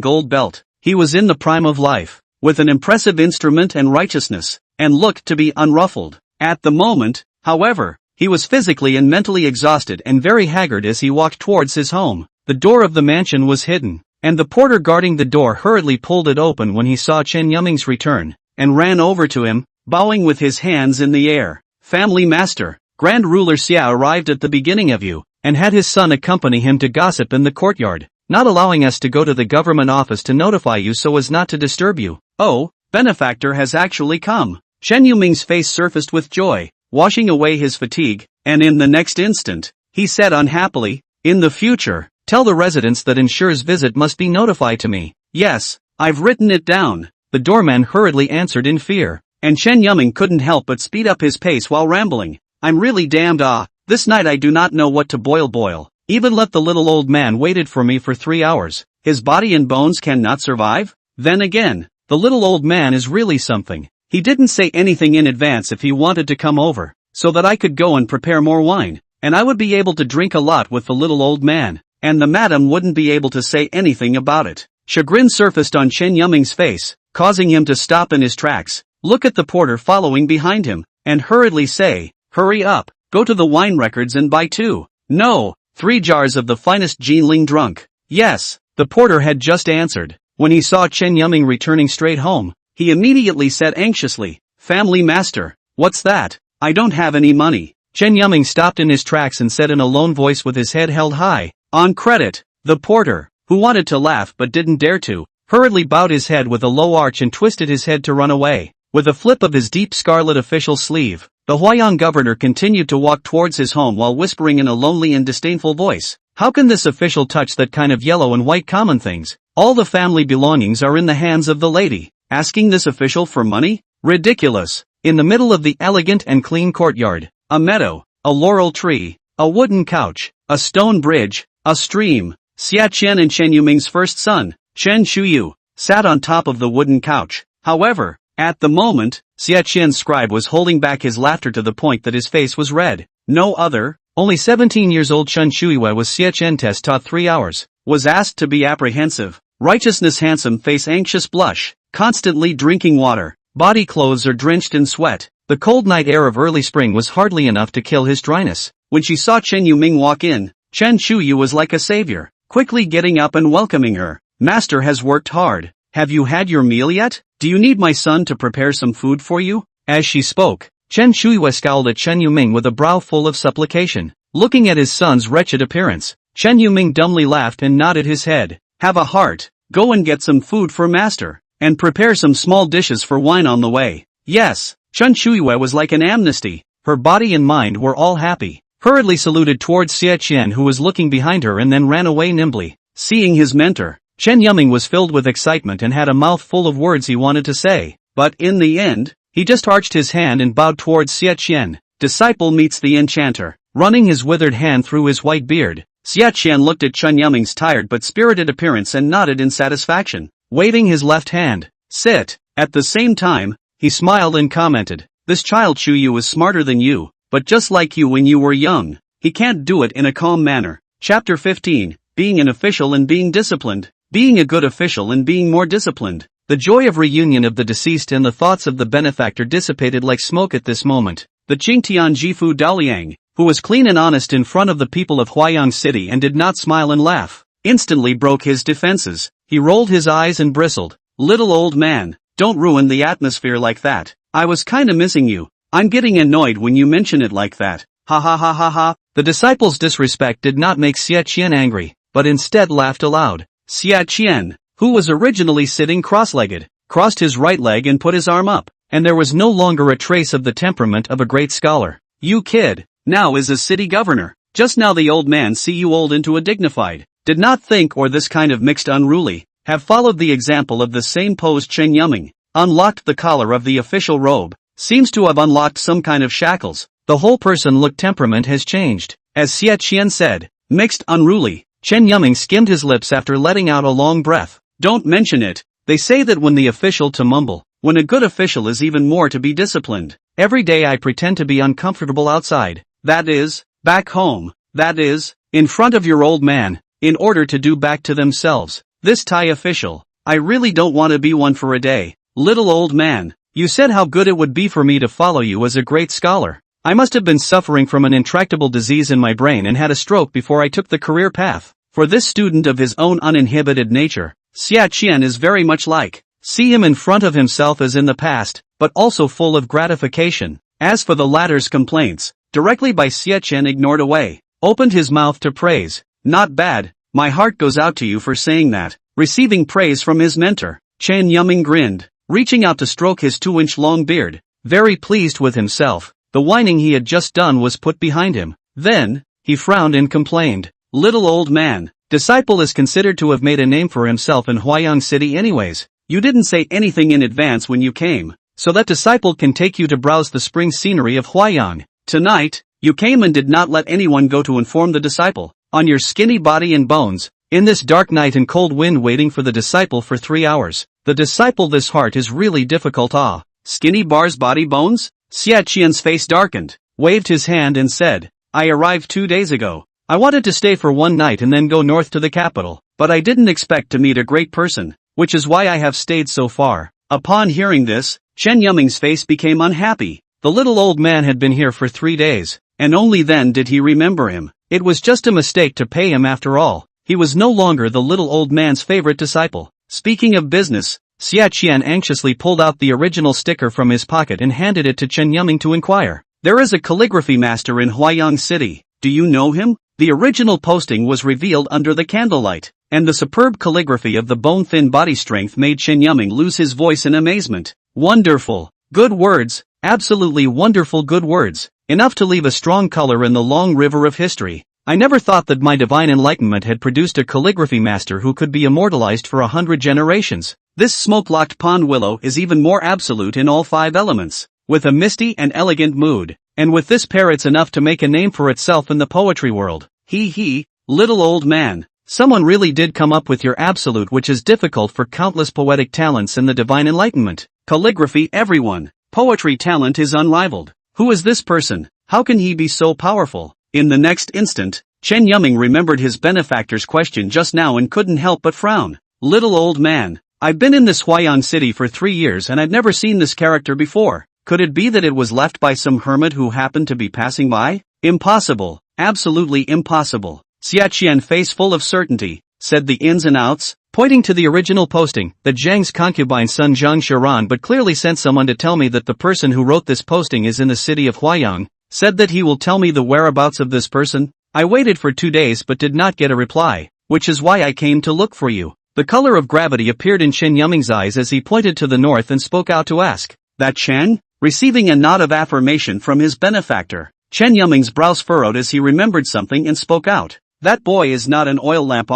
gold belt. He was in the prime of life, with an impressive instrument and righteousness, and looked to be unruffled. At the moment, however, he was physically and mentally exhausted and very haggard as he walked towards his home. The door of the mansion was hidden, and the porter guarding the door hurriedly pulled it open when he saw Chen Yuming's return, and ran over to him, bowing with his hands in the air. Family Master, Grand Ruler Xia arrived at the beginning of you, and had his son accompany him to gossip in the courtyard, not allowing us to go to the government office to notify you so as not to disturb you. Oh, benefactor has actually come. Chen Yuming's face surfaced with joy, washing away his fatigue, and in the next instant, he said unhappily, in the future, tell the residents that Enshure's visit must be notified to me. Yes, I've written it down, the doorman hurriedly answered in fear, and Chen Yuming couldn't help but speed up his pace while rambling. I'm really damned this night I do not know what to boil. Even let the little old man waited for me for 3 hours. His body and bones cannot survive? Then again, the little old man is really something. He didn't say anything in advance if he wanted to come over, so that I could go and prepare more wine, and I would be able to drink a lot with the little old man, and the madam wouldn't be able to say anything about it. Chagrin surfaced on Chen Yuming's face, causing him to stop in his tracks, look at the porter following behind him, and hurriedly say, hurry up, go to the wine records and buy 3 jars of the finest Jinling drunk. Yes, the porter had just answered. When he saw Chen Yuming returning straight home, he immediately said anxiously, Family Master, what's that? I don't have any money. Chen Yuming stopped in his tracks and said in a lone voice with his head held high, on credit. The porter, who wanted to laugh but didn't dare to, hurriedly bowed his head with a low arch and twisted his head to run away. With a flip of his deep scarlet official sleeve, the Huayang governor continued to walk towards his home while whispering in a lonely and disdainful voice, how can this official touch that kind of yellow and white common things? All the family belongings are in the hands of the lady. Asking this official for money? Ridiculous. In the middle of the elegant and clean courtyard, a meadow, a laurel tree, a wooden couch, a stone bridge, a stream, Xia Qian and Chen Yuming's first son, Chen Shuyu, sat on top of the wooden couch. However, at the moment, Xia Qian's scribe was holding back his laughter to the point that his face was red. No other, only 17 years old Chen Shuiwei was Xia Qian test taught 3 hours, was asked to be apprehensive. Righteousness handsome face anxious blush, constantly drinking water, body clothes are drenched in sweat. The cold night air of early spring was hardly enough to kill his dryness. When she saw Chen Yuming walk in, Chen Shuyu was like a savior, quickly getting up and welcoming her. Master has worked hard. Have you had your meal yet? Do you need my son to prepare some food for you? As she spoke, Chen Shuiwei scowled at Chen Yuming with a brow full of supplication. Looking at his son's wretched appearance, Chen Yuming dumbly laughed and nodded his head. Have a heart. Go and get some food for master, and prepare some small dishes for wine on the way. Yes, Chen Shuiwei was like an amnesty. Her body and mind were all happy. Hurriedly saluted towards Xia Qian, who was looking behind her, and then ran away nimbly. Seeing his mentor, Chen Yuming was filled with excitement and had a mouth full of words he wanted to say, but in the end, he just arched his hand and bowed towards Xia Qian. Disciple meets the enchanter. Running his withered hand through his white beard, Xia Qian looked at Chen Yuming's tired but spirited appearance and nodded in satisfaction, waving his left hand. Sit. At the same time, he smiled and commented, this child Shuyu is smarter than you, but just like you when you were young. He can't do it in a calm manner. Chapter 15, Being an Official and Being Disciplined. Being a good official and being more disciplined. The joy of reunion of the deceased and the thoughts of the benefactor dissipated like smoke at this moment. The Qingtian Jifu Daoliang, who was clean and honest in front of the people of Huayang City and did not smile and laugh, instantly broke his defenses. He rolled his eyes and bristled. Little old man, don't ruin the atmosphere like that. I was kinda missing you. I'm getting annoyed when you mention it like that. Ha ha ha ha ha. The disciple's disrespect did not make Xia Qian angry, but instead laughed aloud. Xia Qian, who was originally sitting cross-legged, crossed his right leg and put his arm up, and there was no longer a trace of the temperament of a great scholar. You kid, now is a city governor. Just now the old man see you old into a dignified. Did not think or this kind of mixed unruly, have followed the example of the same pose Chen Yuming, unlocked the collar of the official robe, seems to have unlocked some kind of shackles. The whole person look temperament has changed. As Xia Qian said, mixed unruly, Chen Yuming skimmed his lips after letting out a long breath. Don't mention it. They say that when the official to mumble, when a good official is even more to be disciplined. Every day I pretend to be uncomfortable outside. That is, back home. That is, in front of your old man, in order to do back to themselves. This Thai official, I really don't want to be one for a day. Little old man, you said how good it would be for me to follow you as a great scholar. I must have been suffering from an intractable disease in my brain and had a stroke before I took the career path. For this student of his own uninhibited nature, Xia Qian is very much like. See him in front of himself as in the past, but also full of gratification. As for the latter's complaints, directly by Xia Qian ignored away, opened his mouth to praise. Not bad, my heart goes out to you for saying that. Receiving praise from his mentor, Chen Yuming grinned, reaching out to stroke his 2-inch long beard, very pleased with himself. The whining he had just done was put behind him. Then, he frowned and complained. Little old man, disciple is considered to have made a name for himself in Huayang City anyways. You didn't say anything in advance when you came, so that disciple can take you to browse the spring scenery of Huayang. Tonight, you came and did not let anyone go to inform the disciple. On your skinny body and bones, in this dark night and cold wind waiting for the disciple for 3 hours. The disciple this heart is really difficult. Ah, skinny bars body bones? Xia Qian's face darkened, waved his hand and said, I arrived 2 days ago. I wanted to stay for 1 night and then go north to the capital, but I didn't expect to meet a great person, which is why I have stayed so far. Upon hearing this, Chen Yuming's face became unhappy. The little old man had been here for 3 days, and only then did he remember him. It was just a mistake to pay him after all. He was no longer the little old man's favorite disciple. Speaking of business, Xia Qian anxiously pulled out the original sticker from his pocket and handed it to Chen Yuming to inquire. There is a calligraphy master in Huayang City. Do you know him? The original posting was revealed under the candlelight, and the superb calligraphy of the bone-thin body strength made Chen Yuming lose his voice in amazement. Wonderful. Good words. Absolutely wonderful good words. Enough to leave a strong color in the long river of history. I never thought that my divine enlightenment had produced a calligraphy master who could be immortalized for 100 generations. This smoke-locked pond willow is even more absolute in all 5 elements, with a misty and elegant mood, and with this pair it's enough to make a name for itself in the poetry world. He, little old man, someone really did come up with your absolute, which is difficult for countless poetic talents in the divine enlightenment. Calligraphy everyone. Poetry talent is unrivaled. Who is this person? How can he be so powerful? In the next instant, Chen Yuming remembered his benefactor's question just now and couldn't help but frown. Little old man, I've been in this Huayang city for 3 years and I've never seen this character before. Could it be that it was left by some hermit who happened to be passing by? Impossible. Absolutely impossible. Xia Qian, face full of certainty, said the ins and outs, pointing to the original posting, that Zhang's concubine son Zhang Shiran but clearly sent someone to tell me that the person who wrote this posting is in the city of Huayang, said that he will tell me the whereabouts of this person. I waited for 2 days but did not get a reply, which is why I came to look for you. The color of gravity appeared in Chen Yuming's eyes as he pointed to the north and spoke out to ask, that Chen? Receiving a nod of affirmation from his benefactor, Chen Yuming's brows furrowed as he remembered something and spoke out. That boy is not an oil lamp,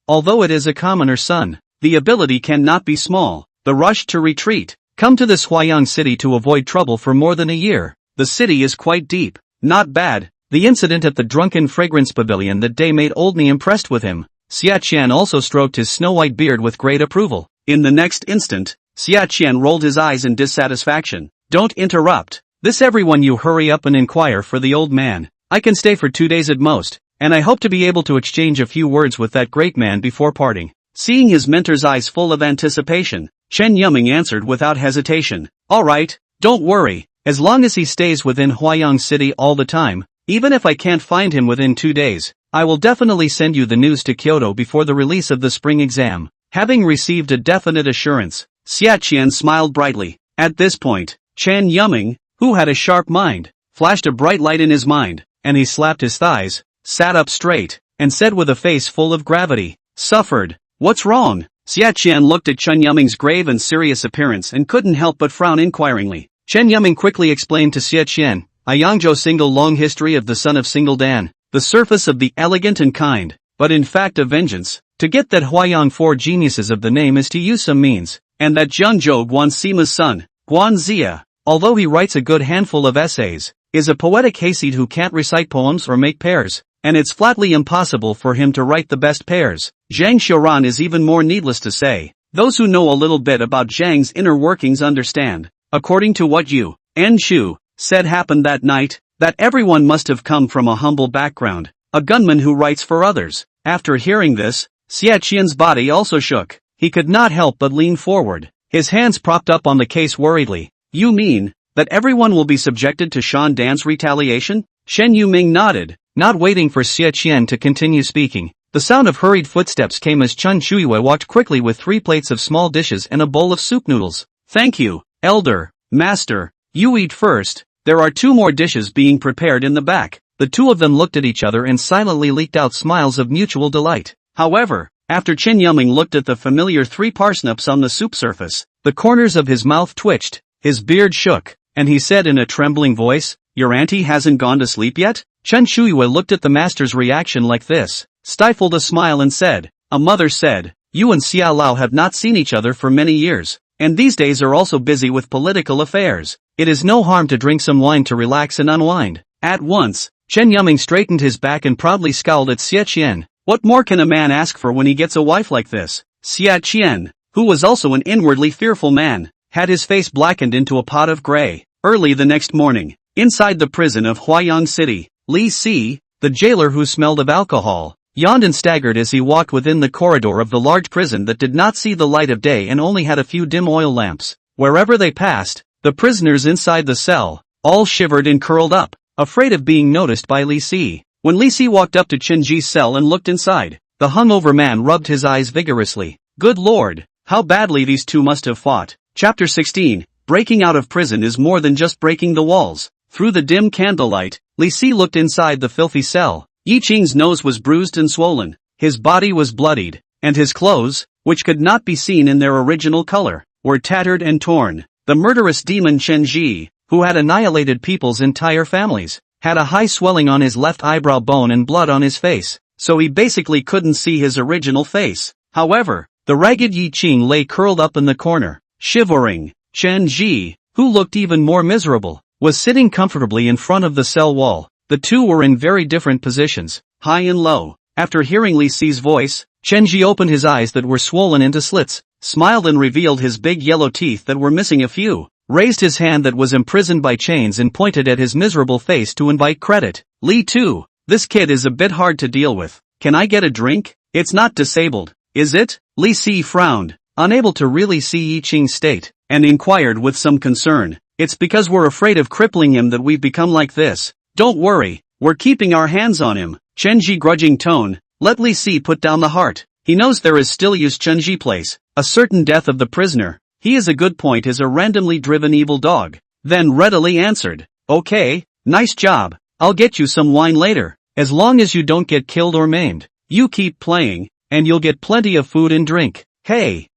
although it is a commoner son. The ability cannot be small. The rush to retreat. Come to this Huayang city to avoid trouble for more than a year. The city is quite deep. Not bad. The incident at the drunken fragrance pavilion that day made old me impressed with him. Xia Qian also stroked his snow-white beard with great approval. In the next instant, Xia Qian rolled his eyes in dissatisfaction. Don't interrupt. This everyone, you hurry up and inquire for the old man. I can stay for 2 days at most, and I hope to be able to exchange a few words with that great man before parting. Seeing his mentor's eyes full of anticipation, Chen Yuming answered without hesitation. All right, don't worry, as long as he stays within Huayang City all the time, even if I can't find him within 2 days, I will definitely send you the news to Kyoto before the release of the spring exam. Having received a definite assurance, Xia Qian smiled brightly. At this point, Chen Yuming, who had a sharp mind, flashed a bright light in his mind, and he slapped his thighs, sat up straight, and said with a face full of gravity, "Suffered. What's wrong?" Xia Qian looked at Chen Yuming's grave and serious appearance and couldn't help but frown inquiringly. Chen Yuming quickly explained to Xia Qian, "A Yangzhou single long history of the son of single Dan, the surface of the elegant and kind, but in fact a vengeance. To get that Huayang 4 geniuses of the name is to use some means, and that Zhengzhou Guanxima's son, Guanxia, although he writes a good handful of essays, is a poetic hayseed who can't recite poems or make pairs, and it's flatly impossible for him to write the best pairs. Zhang Xiuran is even more needless to say. Those who know a little bit about Zhang's inner workings understand. According to what Yu and Shu said happened that night, that everyone must have come from a humble background, a gunman who writes for others." After hearing this, Xia Qian's body also shook. He could not help but lean forward, his hands propped up on the case worriedly. "You mean that everyone will be subjected to Shan Dan's retaliation?" Shen Yuming nodded, not waiting for Xia Qian to continue speaking. The sound of hurried footsteps came as Chen Shuiyue walked quickly with 3 plates of small dishes and a bowl of soup noodles. "Thank you, Elder, Master. You eat first. There are 2 more dishes being prepared in the back." The 2 of them looked at each other and silently leaked out smiles of mutual delight. However, after Chen Yuming looked at the familiar 3 parsnips on the soup surface, the corners of his mouth twitched, his beard shook, and he said in a trembling voice, "Your auntie hasn't gone to sleep yet?" Chen Shuiyue looked at the master's reaction like this, stifled a smile and said, "A mother said, you and Xia Lao have not seen each other for many years, and these days are also busy with political affairs. It is no harm to drink some wine to relax and unwind." At once, Chen Yuming straightened his back and proudly scowled at Xia Qian. What more can a man ask for when he gets a wife like this? Xia Qian, who was also an inwardly fearful man, had his face blackened into a pot of gray. Early the next morning, inside the prison of Huayang City, Li Si, the jailer who smelled of alcohol, yawned and staggered as he walked within the corridor of the large prison that did not see the light of day and only had a few dim oil lamps. Wherever they passed, the prisoners inside the cell all shivered and curled up, afraid of being noticed by Li Si. When Li Si walked up to Chen Ji's cell and looked inside, the hungover man rubbed his eyes vigorously. Good lord, how badly these 2 must have fought. Chapter 16, Breaking out of prison is more than just breaking the walls. Through the dim candlelight, Li Si looked inside the filthy cell. Yi Qing's nose was bruised and swollen, his body was bloodied, and his clothes, which could not be seen in their original color, were tattered and torn. The murderous demon Chen Ji, who had annihilated people's entire families, had a high swelling on his left eyebrow bone and blood on his face, so he basically couldn't see his original face. However, the ragged Yi Qing lay curled up in the corner, shivering. Chen Ji, who looked even more miserable, was sitting comfortably in front of the cell wall. The 2 were in very different positions, high and low. After hearing Li Si's voice, Chen Ji opened his eyes that were swollen into slits, smiled and revealed his big yellow teeth that were missing a few, raised his hand that was imprisoned by chains and pointed at his miserable face to invite credit. Li Tu, this kid is a bit hard to deal with. Can I get a drink? It's not disabled, is it? Li Si frowned, unable to really see Yi Qing's state, and inquired with some concern. It's because we're afraid of crippling him that we've become like this. Don't worry, we're keeping our hands on him. Chen Ji grudging tone, let Li Si put down the heart. He knows there is still use Chen Ji place, a certain death of the prisoner. He is a good point as a randomly driven evil dog. Then readily answered, okay, nice job, I'll get you some wine later. As long as you don't get killed or maimed, you keep playing, and you'll get plenty of food and drink. Hey,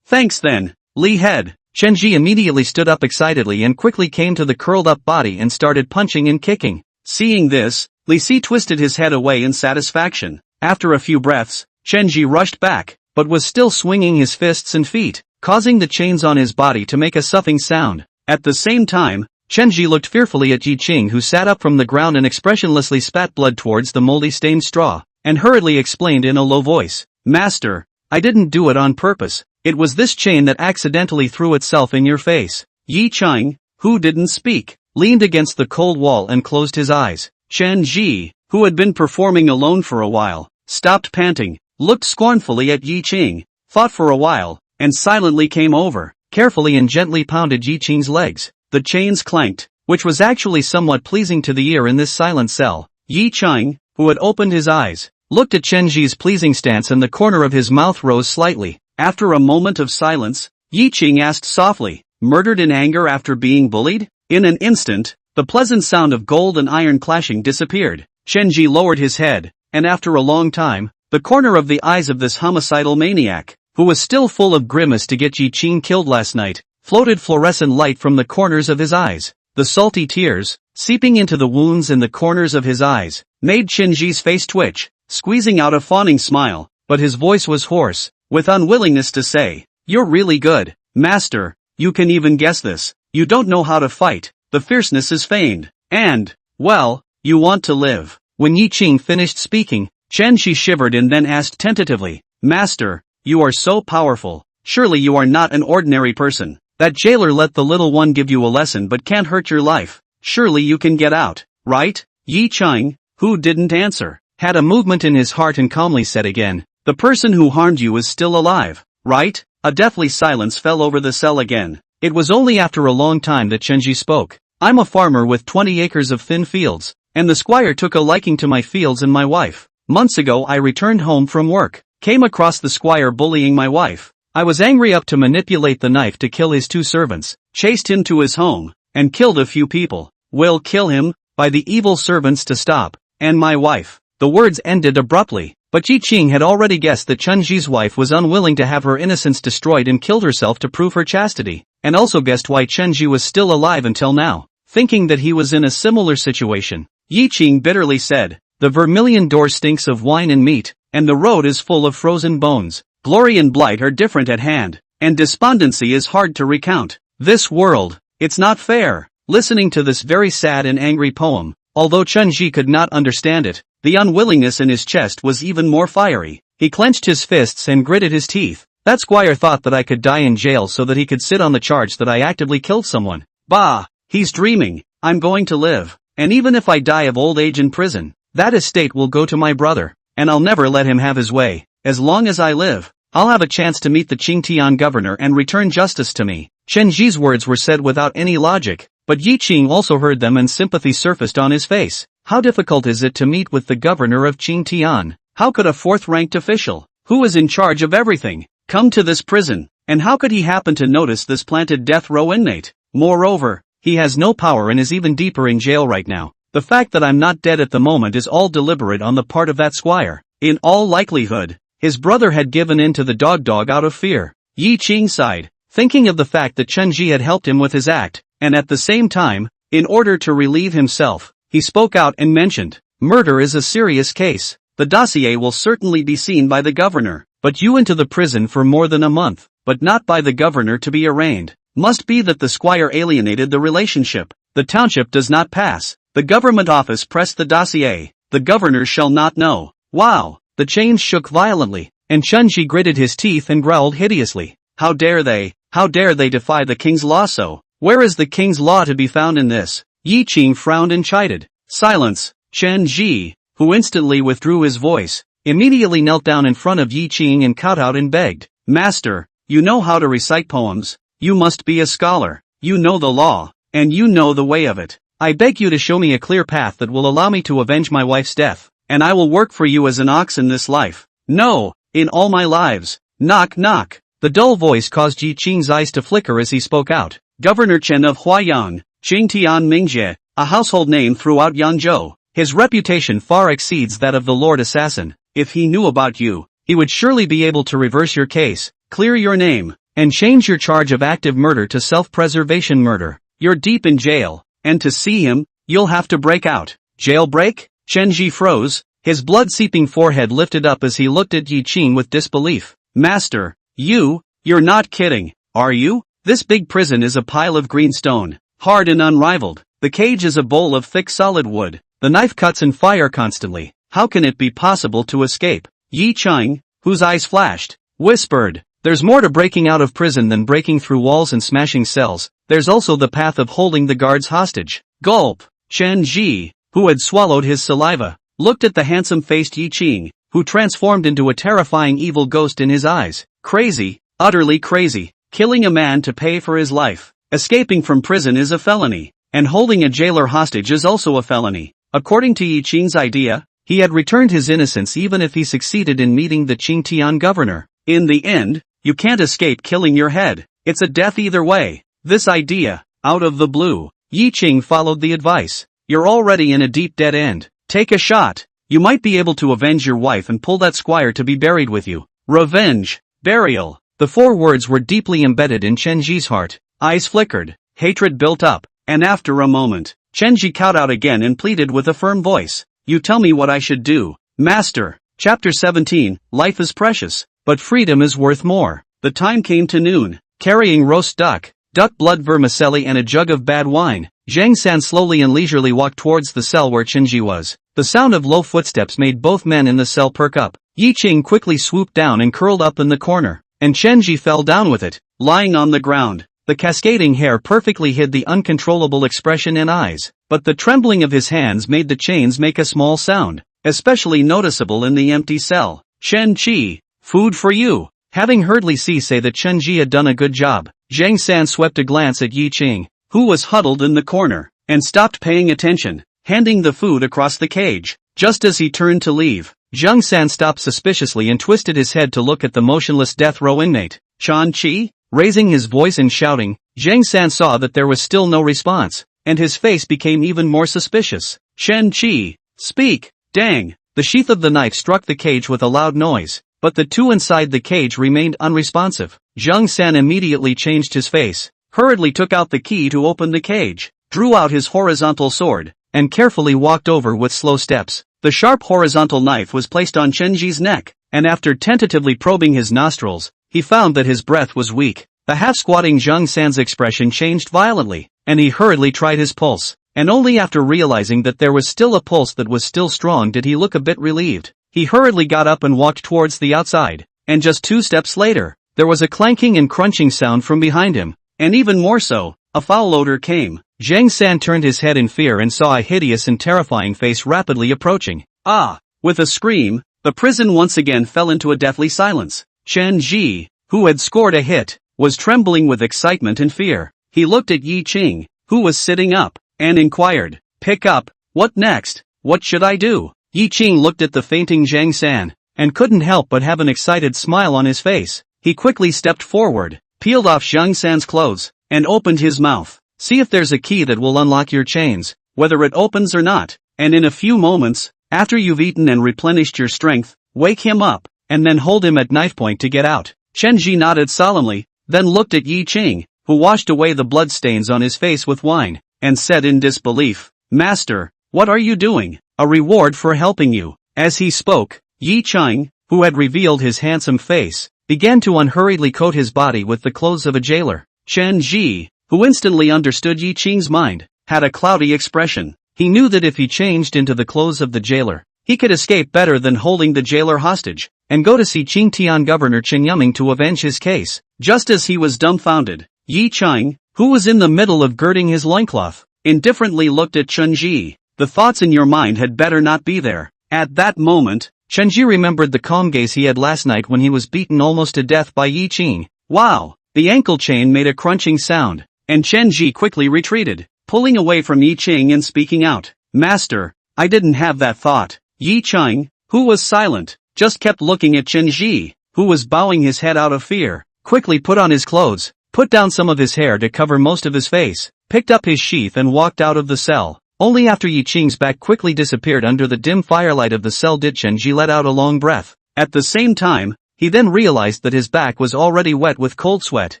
thanks then, Li Head. Chen Ji immediately stood up excitedly and quickly came to the curled up body and started punching and kicking. Seeing this, Li Si twisted his head away in satisfaction. After a few breaths, Chen Ji rushed back, but was still swinging his fists and feet, causing the chains on his body to make a soughing sound. At the same time, Chen Ji looked fearfully at Yi Qing, who sat up from the ground and expressionlessly spat blood towards the moldy stained straw, and hurriedly explained in a low voice, Master, I didn't do it on purpose. It was this chain that accidentally threw itself in your face. Yi Qing, who didn't speak, leaned against the cold wall and closed his eyes. Chen Ji, who had been performing alone for a while, stopped panting, looked scornfully at Yi Qing, thought for a while, and silently came over, carefully and gently pounded Yi Qing's legs. The chains clanked, which was actually somewhat pleasing to the ear in this silent cell. Yi Qing, who had opened his eyes, looked at Chen Ji's pleasing stance and the corner of his mouth rose slightly. After a moment of silence, Yi Qing asked softly, murdered in anger after being bullied? In an instant, the pleasant sound of gold and iron clashing disappeared. Chenji lowered his head, and after a long time, the corner of the eyes of this homicidal maniac, who was still full of grimace to get Yi Qing killed last night, floated fluorescent light from the corners of his eyes. The salty tears, seeping into the wounds in the corners of his eyes, made Chenji's face twitch, squeezing out a fawning smile, but his voice was hoarse, with unwillingness to say, "You're really good, master, you can even guess this. You don't know how to fight, the fierceness is feigned, and, well, you want to live." When Yi Qing finished speaking, Chenji shivered and then asked tentatively, "Master, you are so powerful, surely you are not an ordinary person. That jailer let the little one give you a lesson but can't hurt your life. Surely you can get out, right?" Yi Qing, who didn't answer, had a movement in his heart and calmly said again, "The person who harmed you is still alive, right?" A deathly silence fell over the cell again. It was only after a long time that Chenji spoke. "I'm a farmer with 20 acres of thin fields, and the squire took a liking to my fields and my wife. Months ago I returned home from work, came across the squire bullying my wife. I was angry up to manipulate the knife to kill his 2 servants, chased him to his home, and killed a few people. Will kill him, by the evil servants to stop, and my wife." The words ended abruptly, but Yi Qing had already guessed that Chenji's wife was unwilling to have her innocence destroyed and killed herself to prove her chastity, and also guessed why Chenji was still alive until now. Thinking that he was in a similar situation, Yi Qing bitterly said, "The vermilion door stinks of wine and meat, and the road is full of frozen bones. Glory and blight are different at hand, and despondency is hard to recount. This world, it's not fair." Listening to this very sad and angry poem, although Chenji could not understand it, the unwillingness in his chest was even more fiery. He clenched his fists and gritted his teeth. "That squire thought that I could die in jail so that he could sit on the charge that I actively killed someone. Bah! He's dreaming. I'm going to live, and even if I die of old age in prison, that estate will go to my brother, and I'll never let him have his way. As long as I live, I'll have a chance to meet the Qingtian governor and return justice to me." Chenji's words were said without any logic, but Yi Qing also heard them and sympathy surfaced on his face. How difficult is it to meet with the governor of Qingtian? How could a 4th-ranked official, who is in charge of everything, come to this prison? And how could he happen to notice this planted death row inmate? Moreover, he has no power and is even deeper in jail right now. The fact that I'm not dead at the moment is all deliberate on the part of that squire. In all likelihood, his brother had given in to the dog out of fear. Yi Qing sighed, thinking of the fact that Chenji had helped him with his act, and at the same time, in order to relieve himself, he spoke out and mentioned, "Murder is a serious case. The dossier will certainly be seen by the governor, but you into the prison for more than a month, but not by the governor to be arraigned. Must be that the squire alienated the relationship. The township does not pass. The government office pressed the dossier. The governor shall not know." Wow! The chains shook violently, and Chenji gritted his teeth and growled hideously. How dare they defy the king's law so? Where is the king's law to be found in this? Yi Qing frowned and chided. "Silence!" Chenji, who instantly withdrew his voice, immediately knelt down in front of Yi Qing and kowtowed and begged, "Master, you know how to recite poems. You must be a scholar. You know the law, and you know the way of it. I beg you to show me a clear path that will allow me to avenge my wife's death, and I will work for you as an ox in this life. No, in all my lives." Knock knock. The dull voice caused Yi Qing's eyes to flicker as he spoke out. "Governor Chen of Huayang, Qingtian Mingjie, a household name throughout Yangzhou. His reputation far exceeds that of the Lord Assassin. If he knew about you, he would surely be able to reverse your case, clear your name, and change your charge of active murder to self-preservation murder. You're deep in jail, and to see him, you'll have to break out." Jailbreak? Chenji froze, his blood-seeping forehead lifted up as he looked at Yi Qing with disbelief. "Master, you're not kidding, are you? This big prison is a pile of green stone, hard and unrivaled. The cage is a bowl of thick solid wood. The knife cuts and fire constantly. How can it be possible to escape?" Yi Qing, whose eyes flashed, whispered, "There's more to breaking out of prison than breaking through walls and smashing cells. There's also the path of holding the guards hostage." Gulp. Chenji, who had swallowed his saliva, looked at the handsome-faced Yi Qing, who transformed into a terrifying evil ghost in his eyes. Crazy, utterly crazy. Killing a man to pay for his life. Escaping from prison is a felony, and holding a jailer hostage is also a felony. According to Yi Qing's idea, he had returned his innocence even if he succeeded in meeting the Qingtian governor. In the end, you can't escape killing your head. It's a death either way. This idea, out of the blue, Yi Qing followed the advice. You're already in a deep dead end. Take a shot. You might be able to avenge your wife and pull that squire to be buried with you. Revenge. Burial. The 4 words were deeply embedded in Chenji's heart. Eyes flickered. Hatred built up. And after a moment, Chenji cowed out again and pleaded with a firm voice. You tell me what I should do. Master. Chapter 17. Life is precious, but freedom is worth more. The time came to noon. Carrying roast duck blood vermicelli and a jug of bad wine, Zhang San slowly and leisurely walked towards the cell where Chenji was. The sound of low footsteps made both men in the cell perk up. Yi Qing quickly swooped down and curled up in the corner, and Chenji fell down with it, lying on the ground. The cascading hair perfectly hid the uncontrollable expression and eyes, but the trembling of his hands made the chains make a small sound, especially noticeable in the empty cell. Chen-Chi, food for you. Having heard Li Si say that Chenji had done a good job, Zhang San swept a glance at Yi Qing, who was huddled in the corner, and stopped paying attention, handing the food across the cage. Just as he turned to leave, Zhang San stopped suspiciously and twisted his head to look at the motionless death row inmate. Chen-Chi? Raising his voice and shouting, Zhang San saw that there was still no response, and his face became even more suspicious. Chen-Chi, speak! Dang! The sheath of the knife struck the cage with a loud noise, but the 2 inside the cage remained unresponsive. Zhang San immediately changed his face, hurriedly took out the key to open the cage, drew out his horizontal sword, and carefully walked over with slow steps. The sharp horizontal knife was placed on Chenji's neck, and after tentatively probing his nostrils, he found that his breath was weak. The half-squatting Zhang San's expression changed violently, and he hurriedly tried his pulse, and only after realizing that there was still a pulse that was still strong did he look a bit relieved. He hurriedly got up and walked towards the outside, and just 2 steps later, there was a clanking and crunching sound from behind him, and even more so, a foul odor came. Zhang San turned his head in fear and saw a hideous and terrifying face rapidly approaching. Ah! With a scream, the prison once again fell into a deathly silence. Chen Ji, who had scored a hit, was trembling with excitement and fear. He looked at Yi Qing, who was sitting up, and inquired, Pick up, what next? What should I do? Yi Qing looked at the fainting Zhang San, and couldn't help but have an excited smile on his face. He quickly stepped forward, peeled off Zhang San's clothes, and opened his mouth. See if there's a key that will unlock your chains, whether it opens or not, and in a few moments, after you've eaten and replenished your strength, wake him up, and then hold him at knife point to get out. Chenji nodded solemnly, then looked at Yi Qing, who washed away the blood stains on his face with wine, and said in disbelief, Master, what are you doing? A reward for helping you. As he spoke, Yi Qing, who had revealed his handsome face, began to unhurriedly coat his body with the clothes of a jailer. Chen Ji, who instantly understood Yi Qing's mind, had a cloudy expression. He knew that if he changed into the clothes of the jailer, he could escape better than holding the jailer hostage, and go to see Qingtian Governor Chen Yuming to avenge his case. Just as he was dumbfounded, Yi Qing, who was in the middle of girding his loincloth, indifferently looked at Chen Ji. The thoughts in your mind had better not be there. At that moment, Chen Ji remembered the calm gaze he had last night when he was beaten almost to death by Yi Qing. Wow! The ankle chain made a crunching sound, and Chen Ji quickly retreated, pulling away from Yi Qing and speaking out. Master, I didn't have that thought. Yi Qing, who was silent, just kept looking at Chen Ji, who was bowing his head out of fear, quickly put on his clothes, put down some of his hair to cover most of his face, picked up his sheath and walked out of the cell. Only after Yi Qing's back quickly disappeared under the dim firelight of the cell did Chen Ji let out a long breath. At the same time, he then realized that his back was already wet with cold sweat.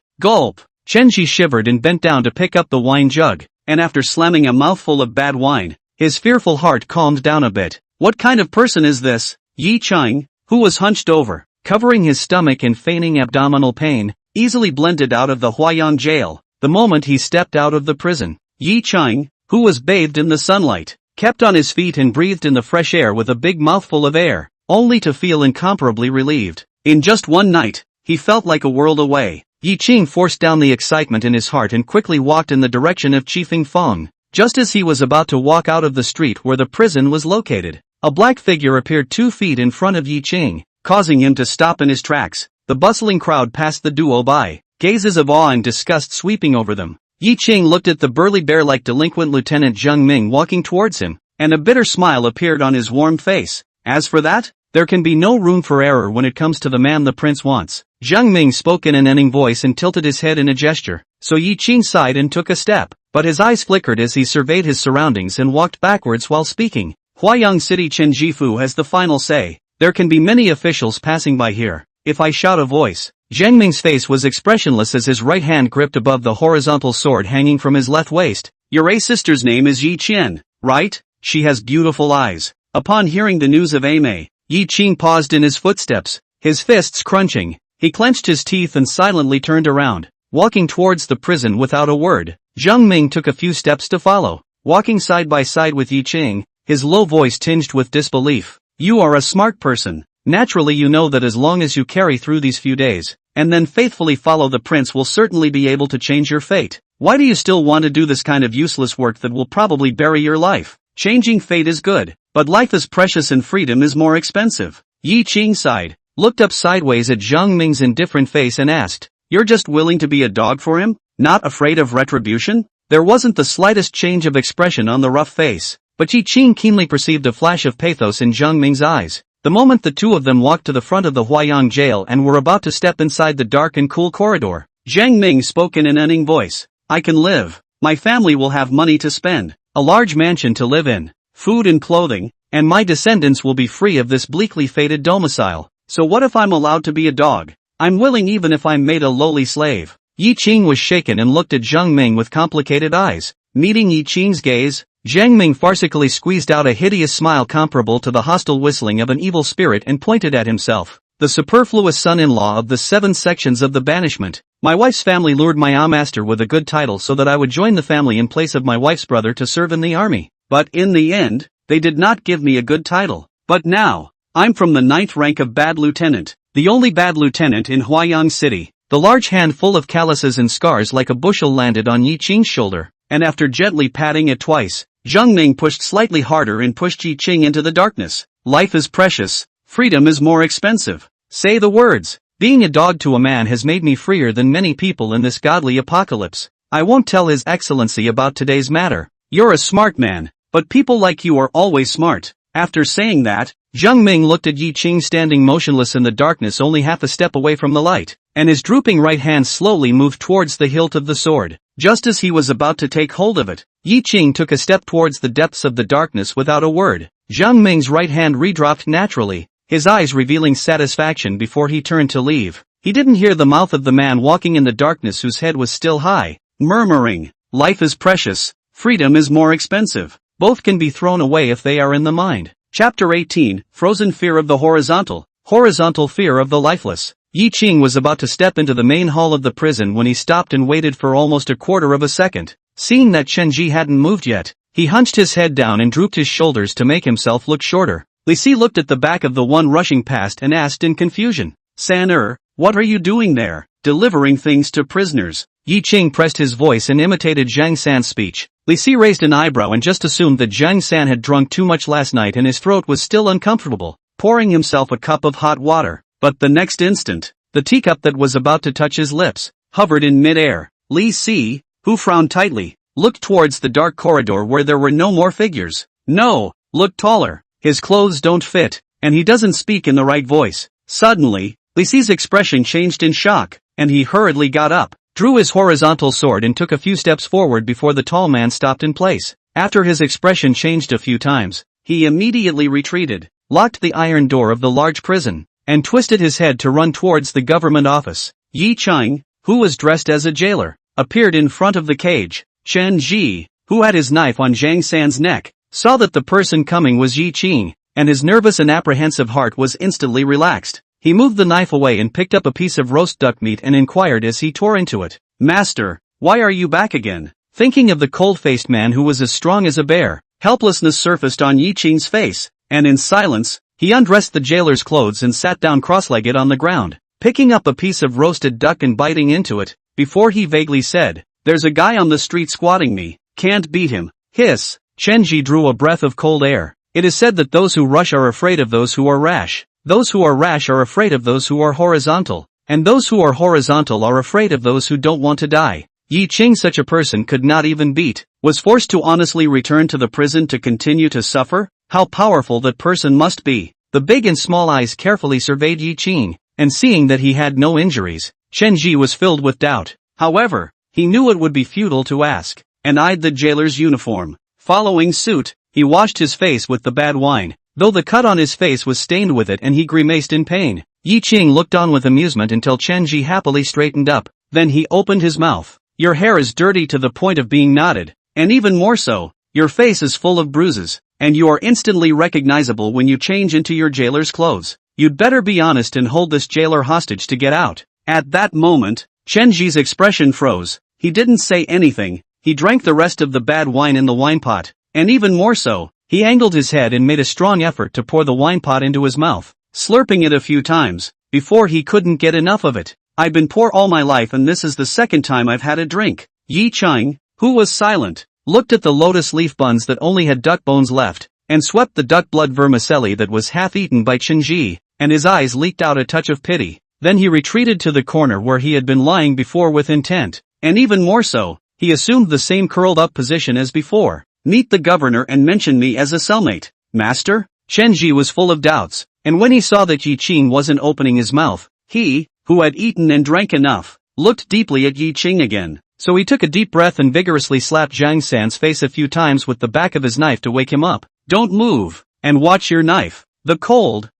Gulp! Chen Ji shivered and bent down to pick up the wine jug, and after slamming a mouthful of bad wine, his fearful heart calmed down a bit. What kind of person is this? Yi Qing, who was hunched over, covering his stomach and feigning abdominal pain, easily blended out of the Huaiyang jail, the moment he stepped out of the prison. Yi Qing, who was bathed in the sunlight, kept on his feet and breathed in the fresh air with a big mouthful of air, only to feel incomparably relieved. In just one night, he felt like a world away. Yi Qing forced down the excitement in his heart and quickly walked in the direction of Qifeng Feng. Just as he was about to walk out of the street where the prison was located, a black figure appeared 2 feet in front of Yi Qing, causing him to stop in his tracks. The bustling crowd passed the duo by, gazes of awe and disgust sweeping over them. Yi Qing looked at the burly bear-like delinquent Lieutenant Zheng Ming walking towards him, and a bitter smile appeared on his warm face. As for that, there can be no room for error when it comes to the man the prince wants. Zheng Ming spoke in an ending voice and tilted his head in a gesture. so Yi Qing sighed and took a step, but his eyes flickered as he surveyed his surroundings and walked backwards while speaking. Huayang City Chen Jifu has the final say. There can be many officials passing by here. If I shout a voice. Zhang Ming's face was expressionless as his right hand gripped above the horizontal sword hanging from his left waist. Your sister's name is Yi Qian, right? She has beautiful eyes. Upon hearing the news of Aimei, Yi Qing paused in his footsteps, his fists crunching. He clenched his teeth and silently turned around, walking towards the prison without a word. Zhang Ming took a few steps to follow, walking side by side with Yi Qing, his low voice tinged with disbelief. You are a smart person. Naturally you know that as long as you carry through these few days, and then faithfully follow the prince will certainly be able to change your fate. Why do you still want to do this kind of useless work that will probably bury your life? Changing fate is good, but life is precious and freedom is more expensive. Yi Qing sighed, looked up sideways at Zhang Ming's indifferent face and asked, You're just willing to be a dog for him? Not afraid of retribution? There wasn't the slightest change of expression on the rough face, but Yi Qing keenly perceived a flash of pathos in Zhang Ming's eyes. The moment the two of them walked to the front of the Huayang jail and were about to step inside the dark and cool corridor, Zhang Ming spoke in an unning voice. I can live. My family will have money to spend, a large mansion to live in, food and clothing, and my descendants will be free of this bleakly fated domicile. So what if I'm allowed to be a dog? I'm willing even if I'm made a lowly slave. Yi Qing was shaken and looked at Zhang Ming with complicated eyes. Meeting Yi Qing's gaze, Zhang Ming farcically squeezed out a hideous smile comparable to the hostile whistling of an evil spirit and pointed at himself, the superfluous son-in-law of the 7 sections of the banishment. My wife's family lured my master with a good title so that I would join the family in place of my wife's brother to serve in the army. But in the end, they did not give me a good title. But now, I'm from the 9th rank of bad lieutenant, the only bad lieutenant in Huayang City. The large hand full of calluses and scars like a bushel landed on Yi Qing's shoulder, and after gently patting it twice, Zhang Ming pushed slightly harder and pushed Yi Qing into the darkness. Life is precious, freedom is more expensive. Say the words. Being a dog to a man has made me freer than many people in this godly apocalypse. I won't tell His Excellency about today's matter. You're a smart man, but people like you are always smart. After saying that, Zhang Ming looked at Yi Qing standing motionless in the darkness only half a step away from the light, and his drooping right hand slowly moved towards the hilt of the sword. Just as he was about to take hold of it, Yi Qing took a step towards the depths of the darkness without a word. Zhang Ming's right hand redropped naturally, his eyes revealing satisfaction before he turned to leave. He didn't hear the mouth of the man walking in the darkness whose head was still high, murmuring, Life is precious, freedom is more expensive. Both can be thrown away if they are in the mind. Chapter 18, Frozen Fear of the Horizontal, Horizontal Fear of the Lifeless. Yi Qing was about to step into the main hall of the prison when he stopped and waited for almost a quarter of a second. Seeing that Chen Ji hadn't moved yet, he hunched his head down and drooped his shoulders to make himself look shorter. Li Si looked at the back of the one rushing past and asked in confusion, San what are you doing there? Delivering things to prisoners. Yi Qing pressed his voice and imitated Zhang San's speech. Li Si raised an eyebrow and just assumed that Zhang San had drunk too much last night and his throat was still uncomfortable, pouring himself a cup of hot water. But the next instant, the teacup that was about to touch his lips hovered in mid-air. Li Si, who frowned tightly, looked towards the dark corridor where there were no more figures. No, look taller. His clothes don't fit, and he doesn't speak in the right voice. Suddenly, Li Si's expression changed in shock, and he hurriedly got up, drew his horizontal sword and took a few steps forward before the tall man stopped in place. After his expression changed a few times, he immediately retreated, locked the iron door of the large prison, and twisted his head to run towards the government office. Yi Qing, who was dressed as a jailer, appeared in front of the cage. Chen Ji, who had his knife on Zhang San's neck, saw that the person coming was Yi Qing, and his nervous and apprehensive heart was instantly relaxed. He moved the knife away and picked up a piece of roast duck meat and inquired as he tore into it, Master, why are you back again? Thinking of the cold-faced man who was as strong as a bear, helplessness surfaced on Yi Qing's face, and in silence, he undressed the jailer's clothes and sat down cross-legged on the ground, picking up a piece of roasted duck and biting into it, before he vaguely said, There's a guy on the street squatting me, can't beat him. Hiss. Chen Ji drew a breath of cold air. It is said that those who rush are afraid of those who are rash. Those who are rash are afraid of those who are horizontal, and those who are horizontal are afraid of those who don't want to die. Yi Qing, such a person could not even beat, was forced to honestly return to the prison to continue to suffer? How powerful that person must be. The big and small eyes carefully surveyed Yi Qing, and seeing that he had no injuries, Chen Ji was filled with doubt. However, He knew it would be futile to ask, and eyed the jailer's uniform. Following suit, he washed his face with the bad wine, though the cut on his face was stained with it and he grimaced in pain. Yi Qing looked on with amusement until Chen Ji happily straightened up, then he opened his mouth. Your hair is dirty to the point of being knotted, and even more so, your face is full of bruises, and you are instantly recognizable when you change into your jailer's clothes. You'd better be honest and hold this jailer hostage to get out. At that moment, Chen Ji's expression froze. He didn't say anything, he drank the rest of the bad wine in the wine pot, and even more so, he angled his head and made a strong effort to pour the wine pot into his mouth, slurping it a few times, before he couldn't get enough of it. I've been poor all my life and this is the second time I've had a drink. Yi Qing, who was silent, looked at the lotus leaf buns that only had duck bones left, and swept the duck blood vermicelli that was half eaten by Chen Ji, and his eyes leaked out a touch of pity. Then he retreated to the corner where he had been lying before with intent, and even more so, he assumed the same curled-up position as before. Meet the governor and mention me as a cellmate. Master? Chen Ji was full of doubts, and when he saw that Yi Qing wasn't opening his mouth, he, who had eaten and drank enough, looked deeply at Yi Qing again. So he took a deep breath and vigorously slapped Zhang San's face a few times with the back of his knife to wake him up. Don't move, and watch your knife. The cold,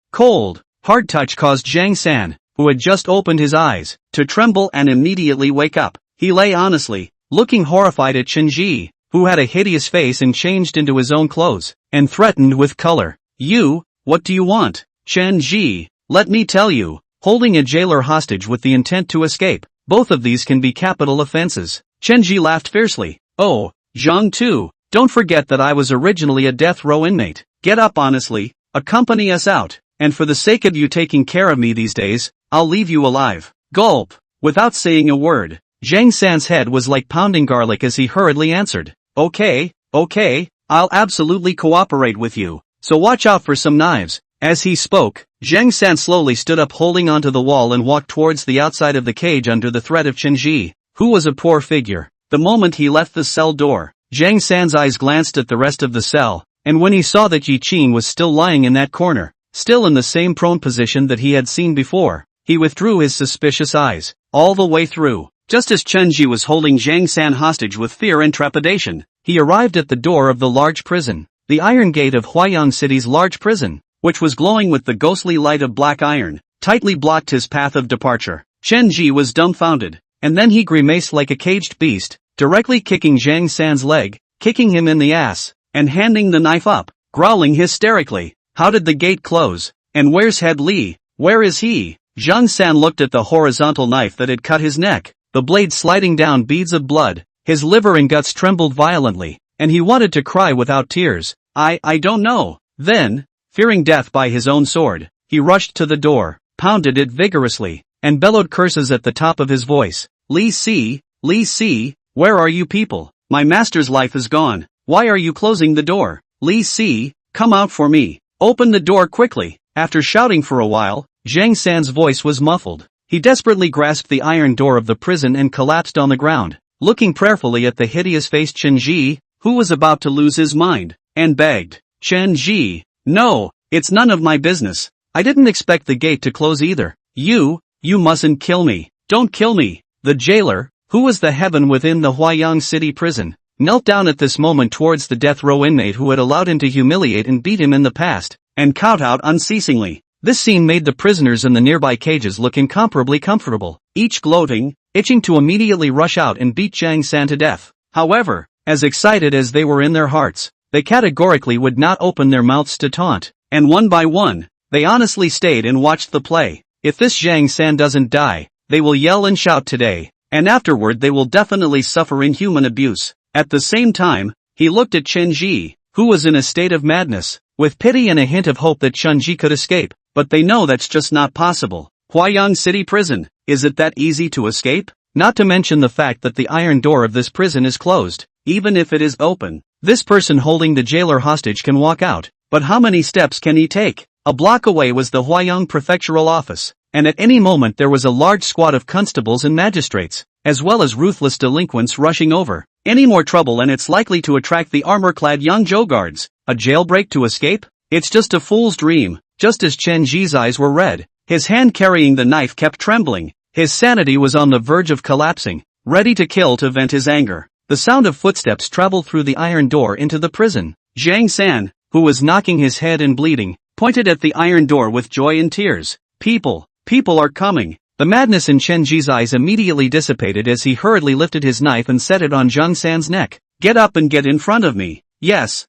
hard touch caused Zhang San, who had just opened his eyes, to tremble and immediately wake up. He lay honestly, looking horrified at Chen Ji, who had a hideous face and changed into his own clothes, and threatened with color. You, what do you want? Chen Ji, let me tell you, holding a jailer hostage with the intent to escape, both of these can be capital offenses. Chen Ji laughed fiercely. Oh, Zhang Tu, don't forget that I was originally a death row inmate. Get up honestly, accompany us out, and for the sake of you taking care of me these days, I'll leave you alive. Gulp. Without saying a word, Zhang San's head was like pounding garlic as he hurriedly answered. Okay, I'll absolutely cooperate with you, so watch out for some knives. As he spoke, Zhang San slowly stood up holding onto the wall and walked towards the outside of the cage under the threat of Chen Ji, who was a poor figure. The moment he left the cell door, Zhang San's eyes glanced at the rest of the cell, and when he saw that Yi Qing was still lying in that corner, still in the same prone position that he had seen before, he withdrew his suspicious eyes, all the way through. Just as Chen Ji was holding Zhang San hostage with fear and trepidation, he arrived at the door of the large prison, the iron gate of Huayang City's large prison, which was glowing with the ghostly light of black iron, tightly blocked his path of departure. Chen Ji was dumbfounded, and then he grimaced like a caged beast, directly kicking Zhang San's leg, kicking him in the ass, and handing the knife up, growling hysterically. How did the gate close? And where's Head Li? Where is he? Zhang San looked at the horizontal knife that had cut his neck, the blade sliding down beads of blood. His liver and guts trembled violently, and he wanted to cry without tears. I don't know. Then, fearing death by his own sword, he rushed to the door, pounded it vigorously, and bellowed curses at the top of his voice. Li Si, where are you people? My master's life is gone. Why are you closing the door? Li Si, come out for me. Open the door quickly. After shouting for a while, Zhang San's voice was muffled. He desperately grasped the iron door of the prison and collapsed on the ground, looking prayerfully at the hideous-faced Chen Ji, who was about to lose his mind, and begged. Chen Ji, no, it's none of my business. I didn't expect the gate to close either. You mustn't kill me. Don't kill me. The jailer, who was the heaven within the Huayang City prison, knelt down at this moment towards the death row inmate who had allowed him to humiliate and beat him in the past, and count out unceasingly. This scene made the prisoners in the nearby cages look incomparably comfortable, each gloating, itching to immediately rush out and beat Zhang San to death. However, as excited as they were in their hearts, they categorically would not open their mouths to taunt, and one by one, they honestly stayed and watched the play. If this Zhang San doesn't die, they will yell and shout today, and afterward they will definitely suffer inhuman abuse. At the same time, he looked at Chen Ji, who was in a state of madness, with pity and a hint of hope that Chen Ji could escape, but they know that's just not possible. Huayang City Prison, is it that easy to escape? Not to mention the fact that the iron door of this prison is closed. Even if it is open, this person holding the jailer hostage can walk out, but how many steps can he take? A block away was the Huayang prefectural office, and at any moment there was a large squad of constables and magistrates, as well as ruthless delinquents rushing over. Any more trouble and it's likely to attract the armor-clad Yangzhou guards. A jailbreak to escape? It's just a fool's dream. Just as Chen Ji's eyes were red, his hand carrying the knife kept trembling. His sanity was on the verge of collapsing. ready to kill to vent his anger. The sound of footsteps traveled through the iron door into the prison. Zhang San, who was knocking his head and bleeding, pointed at the iron door with joy and tears. People are coming. The madness in Chen Ji's eyes immediately dissipated as he hurriedly lifted his knife and set it on Zhang San's neck. Get up and get in front of me. Yes,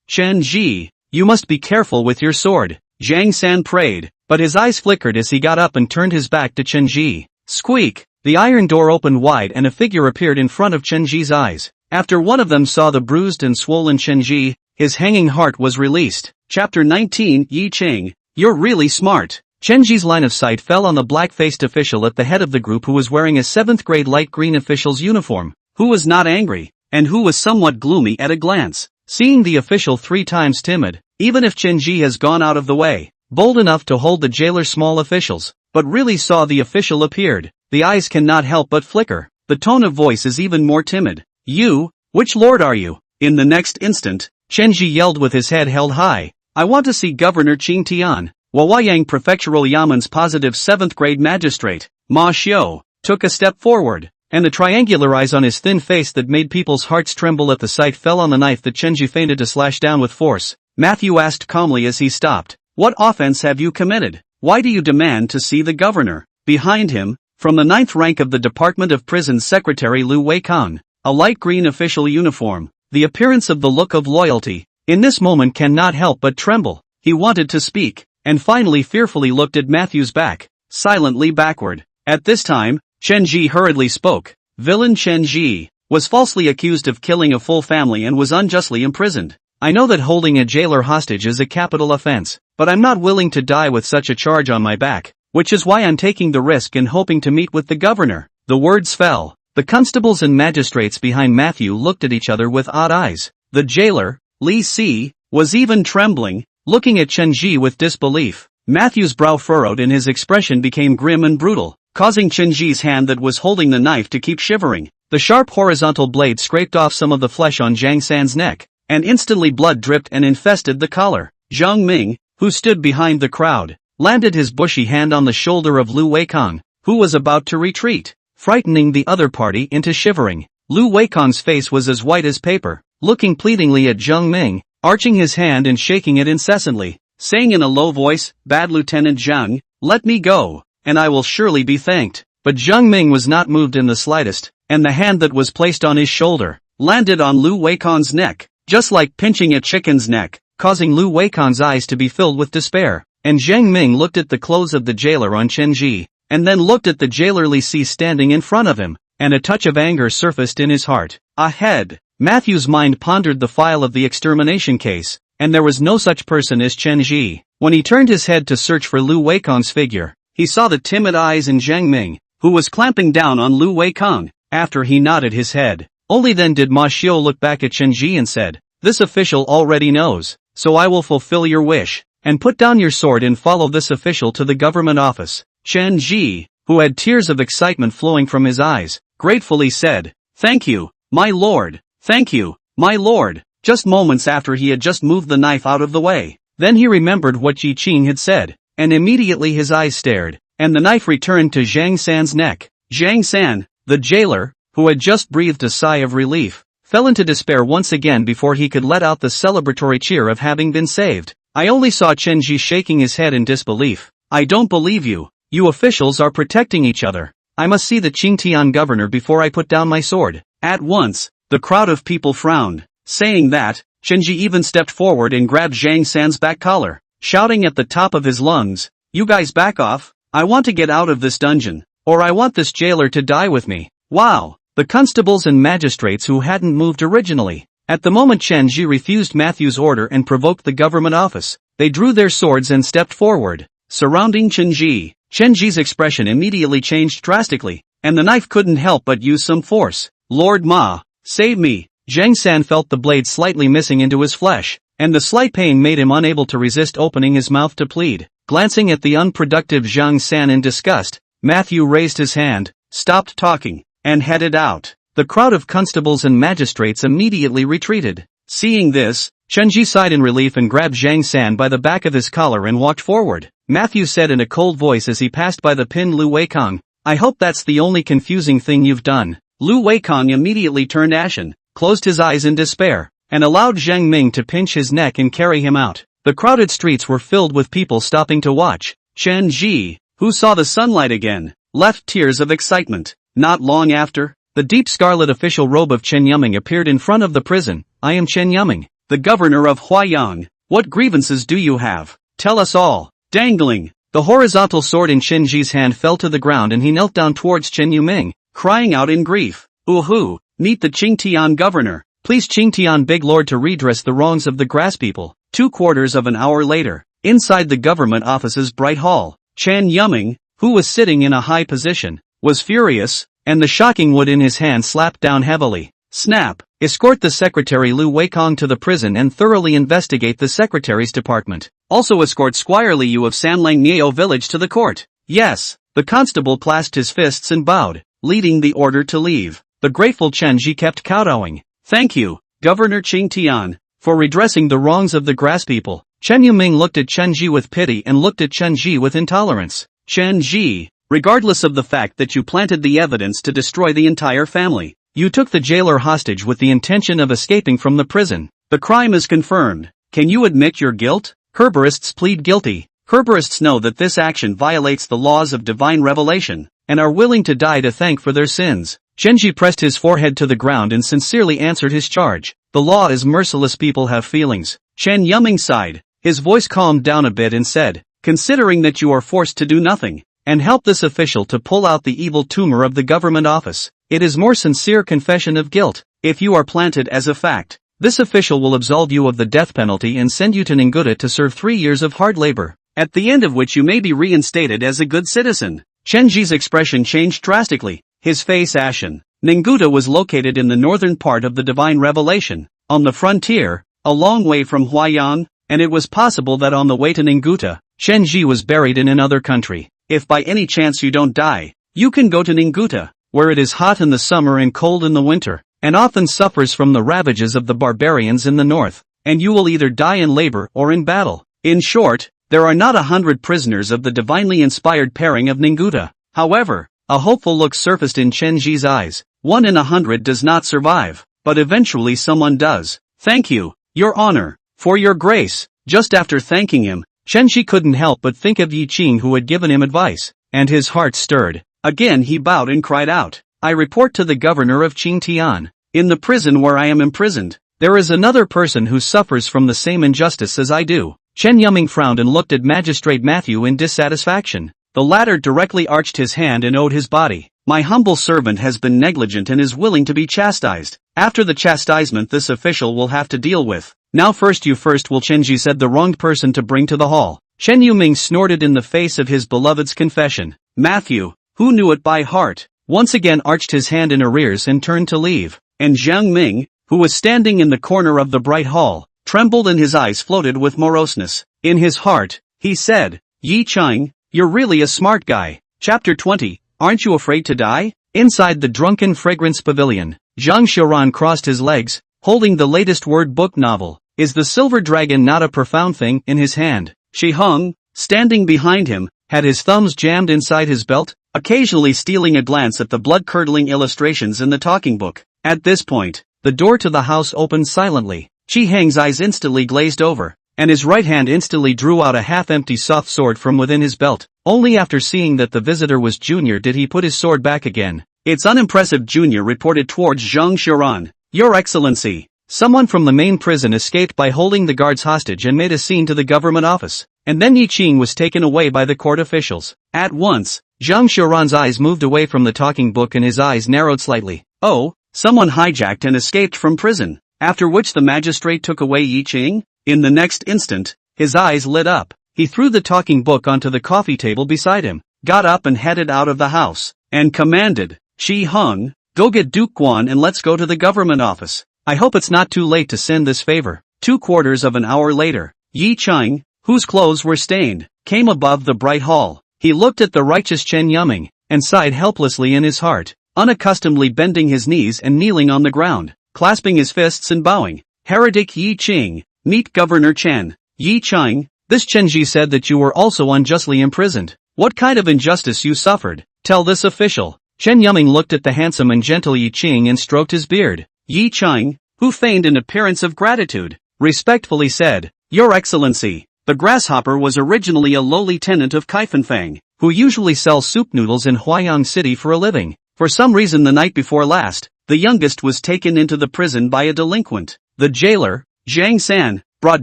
Chen Ji, you must be careful with your sword. Zhang San prayed, but his eyes flickered as he got up and turned his back to Chen Ji. Squeak! The iron door opened wide and a figure appeared in front of Chen Ji's eyes. After one of them saw the bruised and swollen Chen Ji, his hanging heart was released. Chapter 19 Yi Ching, you're really smart. Chen Ji's line of sight fell on the black-faced official at the head of the group who was wearing a 7th grade light green official's uniform, who was not angry, and who was somewhat gloomy at a glance. Seeing the official 3 times timid, even if Chen Ji has gone out of the way, bold enough to hold the jailer's small officials, but really saw the official appeared, the eyes cannot help but flicker. The tone of voice is even more timid. You, which lord are you? In the next instant, Chen Ji yelled with his head held high, I want to see Governor Qing Tian. Huahuayang Prefectural Yaman's positive 7th grade magistrate, Ma Xiu, took a step forward, and the triangular eyes on his thin face that made people's hearts tremble at the sight fell on the knife that Chen Ji feinted to slash down with force. Matthew asked calmly as he stopped, what offense have you committed? Why do you demand to see the governor? Behind him, from the 9th rank of the Department of Prisons Secretary Lu Weikang, a light green official uniform, the appearance of the look of loyalty, in this moment cannot help but tremble. He wanted to speak, and finally fearfully looked at Matthew's back, silently backward. At this time, Chen Ji hurriedly spoke. Villain Chen Ji was falsely accused of killing a full family and was unjustly imprisoned. I know that holding a jailer hostage is a capital offense, but I'm not willing to die with such a charge on my back, which is why I'm taking the risk and hoping to meet with the governor. The words fell. The constables and magistrates behind Matthew looked at each other with odd eyes. The jailer, Li Si, was even trembling, looking at Chen Ji with disbelief. Matthew's brow furrowed and his expression became grim and brutal, causing Chen Ji's hand that was holding the knife to keep shivering. The sharp horizontal blade scraped off some of the flesh on Zhang San's neck, and instantly blood dripped and infested the collar. Zhang Ming, who stood behind the crowd, landed his bushy hand on the shoulder of Lu Weikang, who was about to retreat, frightening the other party into shivering. Lu Weikang's face was as white as paper, looking pleadingly at Zhang Ming, arching his hand and shaking it incessantly, saying in a low voice, Bad Lieutenant Zhang, let me go, and I will surely be thanked. But Zhang Ming was not moved in the slightest, and the hand that was placed on his shoulder landed on Lu Weikang's neck, just like pinching a chicken's neck, causing Lu Weikang's eyes to be filled with despair. And Zhang Ming looked at the clothes of the jailer on Chen Ji, and then looked at the jailer Li Si standing in front of him, and a touch of anger surfaced in his heart. Ahead, Matthew's mind pondered the file of the extermination case, and there was no such person as Chen Ji. When he turned his head to search for Lu Weikang's figure, he saw the timid eyes in Zhang Ming, who was clamping down on Lu Weikang. After he nodded his head, only then did Ma Xiu look back at Chen Ji and said, this official already knows, so I will fulfill your wish, and put down your sword and follow this official to the government office. Chen Ji, who had tears of excitement flowing from his eyes, gratefully said, thank you, my lord. Thank you, my lord, just moments after he had just moved the knife out of the way. Then he remembered what Yi Qing had said, and immediately his eyes stared, and the knife returned to Zhang San's neck. Zhang San, the jailer, who had just breathed a sigh of relief, fell into despair once again before he could let out the celebratory cheer of having been saved. I only saw Chen Ji shaking his head in disbelief. I don't believe you. You officials are protecting each other. I must see the Qingtian governor before I put down my sword. At once, the crowd of people frowned. Saying that, Chen Ji even stepped forward and grabbed Zhang San's back collar, shouting at the top of his lungs, you guys back off, I want to get out of this dungeon, or I want this jailer to die with me. Wow! The constables and magistrates who hadn't moved originally. At the moment Chen Ji refused Matthew's order and provoked the government office, they drew their swords and stepped forward, surrounding Chen Ji. Chen Ji's expression immediately changed drastically, and the knife couldn't help but use some force. Lord Ma, save me! Zhang San felt the blade slightly missing into his flesh, and the slight pain made him unable to resist opening his mouth to plead. Glancing at the unproductive Zhang San in disgust, Matthew raised his hand, stopped talking, and headed out. The crowd of constables and magistrates immediately retreated. Seeing this, Chen Ji sighed in relief and grabbed Zhang San by the back of his collar and walked forward. Matthew said in a cold voice as he passed by the pinned Lu Weikang, I hope that's the only confusing thing you've done. Lu Weikong immediately turned ashen, closed his eyes in despair, and allowed Zhang Ming to pinch his neck and carry him out. The crowded streets were filled with people stopping to watch. Chen Ji, who saw the sunlight again, left tears of excitement. Not long after, the deep scarlet official robe of Chen Yuming appeared in front of the prison. I am Chen Yuming, the governor of Huayang. What grievances do you have? Tell us all. Dangling, the horizontal sword in Chen Ji's hand fell to the ground and he knelt down towards Chen Yuming, crying out in grief. Ooh, meet the Qingtian governor. Please Qingtian big lord to redress the wrongs of the grass people. 2/4 of an hour later, inside the government office's bright hall, Chen Yuming, who was sitting in a high position, was furious, and the shocking wood in his hand slapped down heavily. Snap! Escort the secretary Lu Weikong to the prison and thoroughly investigate the secretary's department. Also escort Squire Liu of Sanlang Niao village to the court. Yes! The constable clasped his fists and bowed, leading the order to leave. The grateful Chen Ji kept kowtowing. Thank you, Governor Qingtian, for redressing the wrongs of the grass people. Chen Yuming looked at Chen Ji with pity and looked at Chen Ji with intolerance. Chen Ji, regardless of the fact that you planted the evidence to destroy the entire family, you took the jailer hostage with the intention of escaping from the prison. The crime is confirmed. Can you admit your guilt? Herborists plead guilty. Herborists know that this action violates the laws of divine revelation, and are willing to die to thank for their sins. Shenji pressed his forehead to the ground and sincerely answered his charge. The law is merciless, people have feelings. Chen Yuming sighed. His voice calmed down a bit and said, considering that you are forced to do nothing, and help this official to pull out the evil tumor of the government office, it is more sincere confession of guilt. If you are planted as a fact, this official will absolve you of the death penalty and send you to Ninguta to serve 3 years of hard labor, at the end of which you may be reinstated as a good citizen. Chen Ji's expression changed drastically, his face ashen. Ninguta was located in the northern part of the divine revelation, on the frontier, a long way from Huayang, and it was possible that on the way to Ninguta, Chen Ji was buried in another country. If by any chance you don't die, you can go to Ninguta, where it is hot in the summer and cold in the winter, and often suffers from the ravages of the barbarians in the north, and you will either die in labor or in battle. In short, there are not 100 prisoners of the divinely inspired pairing of Ninguta. However, a hopeful look surfaced in Chen Ji's eyes. 1 in 100 does not survive, but eventually someone does. Thank you, Your Honor, for your grace. Just after thanking him, Chen Ji couldn't help but think of Yi Qing, who had given him advice, and his heart stirred. Again he bowed and cried out, I report to the governor of Qingtian. In the prison where I am imprisoned, there is another person who suffers from the same injustice as I do. Chen Yuming frowned and looked at Magistrate Matthew in dissatisfaction. The latter directly arched his hand and owed his body. My humble servant has been negligent and is willing to be chastised. After the chastisement this official will have to deal with. Now first will Chenji said the wronged person to bring to the hall. Chen Yuming snorted in the face of his beloved's confession. Matthew, who knew it by heart, once again arched his hand in arrears and turned to leave. And Jiang Ming, who was standing in the corner of the bright hall, trembled and his eyes floated with moroseness. In his heart, he said, Yi Qing, you're really a smart guy. Chapter 20, Aren't you afraid to die? Inside the drunken fragrance pavilion, Zhang Xiaoran crossed his legs, holding the latest word book novel. Is the silver dragon not a profound thing in his hand? Shi Hong, standing behind him, had his thumbs jammed inside his belt, occasionally stealing a glance at the blood-curdling illustrations in the talking book. At this point, the door to the house opened silently. Chi Heng's eyes instantly glazed over, and his right hand instantly drew out a half-empty soft sword from within his belt. Only after seeing that the visitor was Junior did he put his sword back again. It's unimpressive, Junior reported towards Zhang Xiaoran. Your Excellency, someone from the main prison escaped by holding the guards hostage and made a scene to the government office. And then Yi Qing was taken away by the court officials. At once, Zhang Xiaoran's eyes moved away from the talking book and his eyes narrowed slightly. Oh, someone hijacked and escaped from prison, after which the magistrate took away Yi Qing? In the next instant, his eyes lit up. He threw the talking book onto the coffee table beside him, got up and headed out of the house, and commanded, Shi Hong, go get Duke Guan and let's go to the government office. I hope it's not too late to send this favor. 2/4 of an hour later, Yi Qing, whose clothes were stained, came above the bright hall. He looked at the righteous Chen Yuming, and sighed helplessly in his heart, unaccustomedly bending his knees and kneeling on the ground, clasping his fists and bowing. Heretic Yi Qing, meet Governor Chen. Yi Qing, this Chen Ji said that you were also unjustly imprisoned. What kind of injustice you suffered? Tell this official. Chen Yuming looked at the handsome and gentle Yi Qing and stroked his beard. Yi Qing, who feigned an appearance of gratitude, respectfully said, Your Excellency, the grasshopper was originally a lowly tenant of Kaifenfang, who usually sells soup noodles in Huayang City for a living. For some reason the night before last, the youngest was taken into the prison by a delinquent. The jailer, Zhang San, brought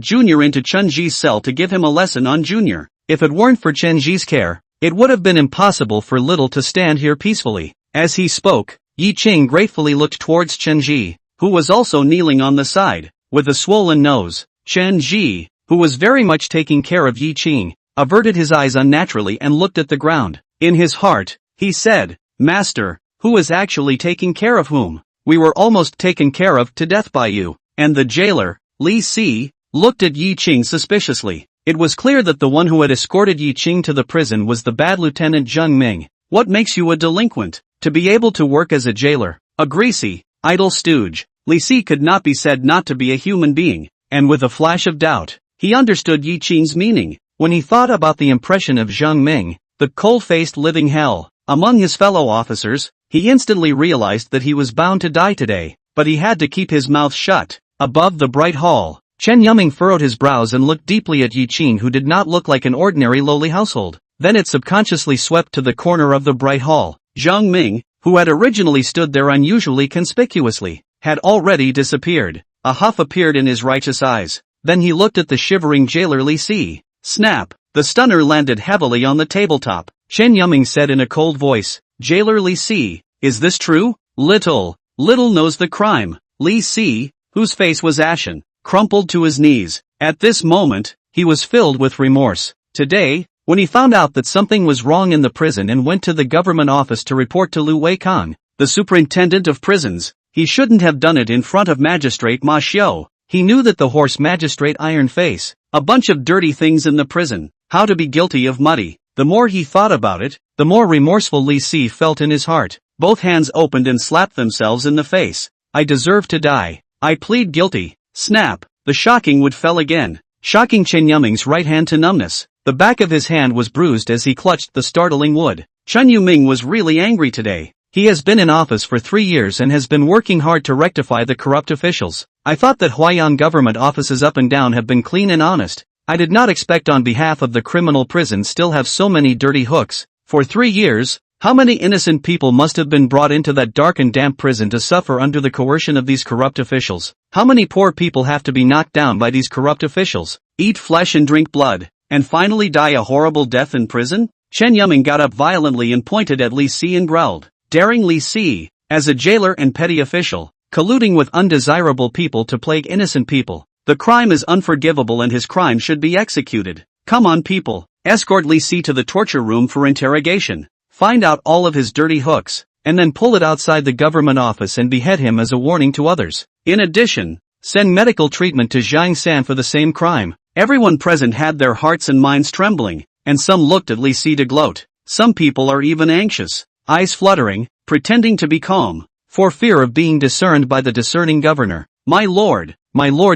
Junior into Chen Ji's cell to give him a lesson on Junior. If it weren't for Chen Ji's care, it would have been impossible for Little to stand here peacefully. As he spoke, Yi Qing gratefully looked towards Chen Ji, who was also kneeling on the side, with a swollen nose. Chen Ji, who was very much taking care of Yi Qing, averted his eyes unnaturally and looked at the ground. In his heart, he said, Master, who is actually taking care of whom? We were almost taken care of to death by you. And the jailer, Li Si, looked at Yi Qing suspiciously. It was clear that the one who had escorted Yi Qing to the prison was the bad Lieutenant Zheng Ming. What makes you a delinquent? To be able to work as a jailer, a greasy, idle stooge. Li Si could not be said not to be a human being, and with a flash of doubt, he understood Yi Qing's meaning. When he thought about the impression of Zheng Ming, the cold-faced living hell, among his fellow officers, he instantly realized that he was bound to die today, but he had to keep his mouth shut. Above the bright hall, Chen Yuming furrowed his brows and looked deeply at Yi Qing, who did not look like an ordinary lowly household. Then it subconsciously swept to the corner of the bright hall. Zheng Ming, who had originally stood there unusually conspicuously, had already disappeared. A huff appeared in his righteous eyes. Then he looked at the shivering jailer Li Si. Snap! The stunner landed heavily on the tabletop. Chen Yuming said in a cold voice, Jailer Li Si, is this true? Little knows the crime. Li Si, whose face was ashen, crumpled to his knees. At this moment, he was filled with remorse. Today, when he found out that something was wrong in the prison and went to the government office to report to Lu Weikang, the superintendent of prisons, he shouldn't have done it in front of Magistrate Ma Xiu. He knew that the horse Magistrate Iron Face, a bunch of dirty things in the prison, how to be guilty of muddy. The more he thought about it, the more remorseful Li Si felt in his heart. Both hands opened and slapped themselves in the face. I deserve to die. I plead guilty. Snap! The shocking wood fell again, shocking Chen Yuming's right hand to numbness. The back of his hand was bruised as he clutched the startling wood. Chen Yuming was really angry today. He has been in office for 3 years and has been working hard to rectify the corrupt officials. I thought that Huayang government offices up and down have been clean and honest. I did not expect on behalf of the criminal prison still have so many dirty hooks. For 3 years, how many innocent people must have been brought into that dark and damp prison to suffer under the coercion of these corrupt officials? How many poor people have to be knocked down by these corrupt officials, eat flesh and drink blood, and finally die a horrible death in prison? Chen Yuming got up violently and pointed at Li Si and growled, daring Li Si, as a jailer and petty official, colluding with undesirable people to plague innocent people. The crime is unforgivable and his crime should be executed. Come on people, escort Li Si to the torture room for interrogation. Find out all of his dirty hooks, and then pull it outside the government office and behead him as a warning to others. In addition, send medical treatment to Zhang San for the same crime. Everyone present had their hearts and minds trembling, and some looked at Li Si to gloat. Some people are even anxious, eyes fluttering, pretending to be calm, for fear of being discerned by the discerning governor. My lord,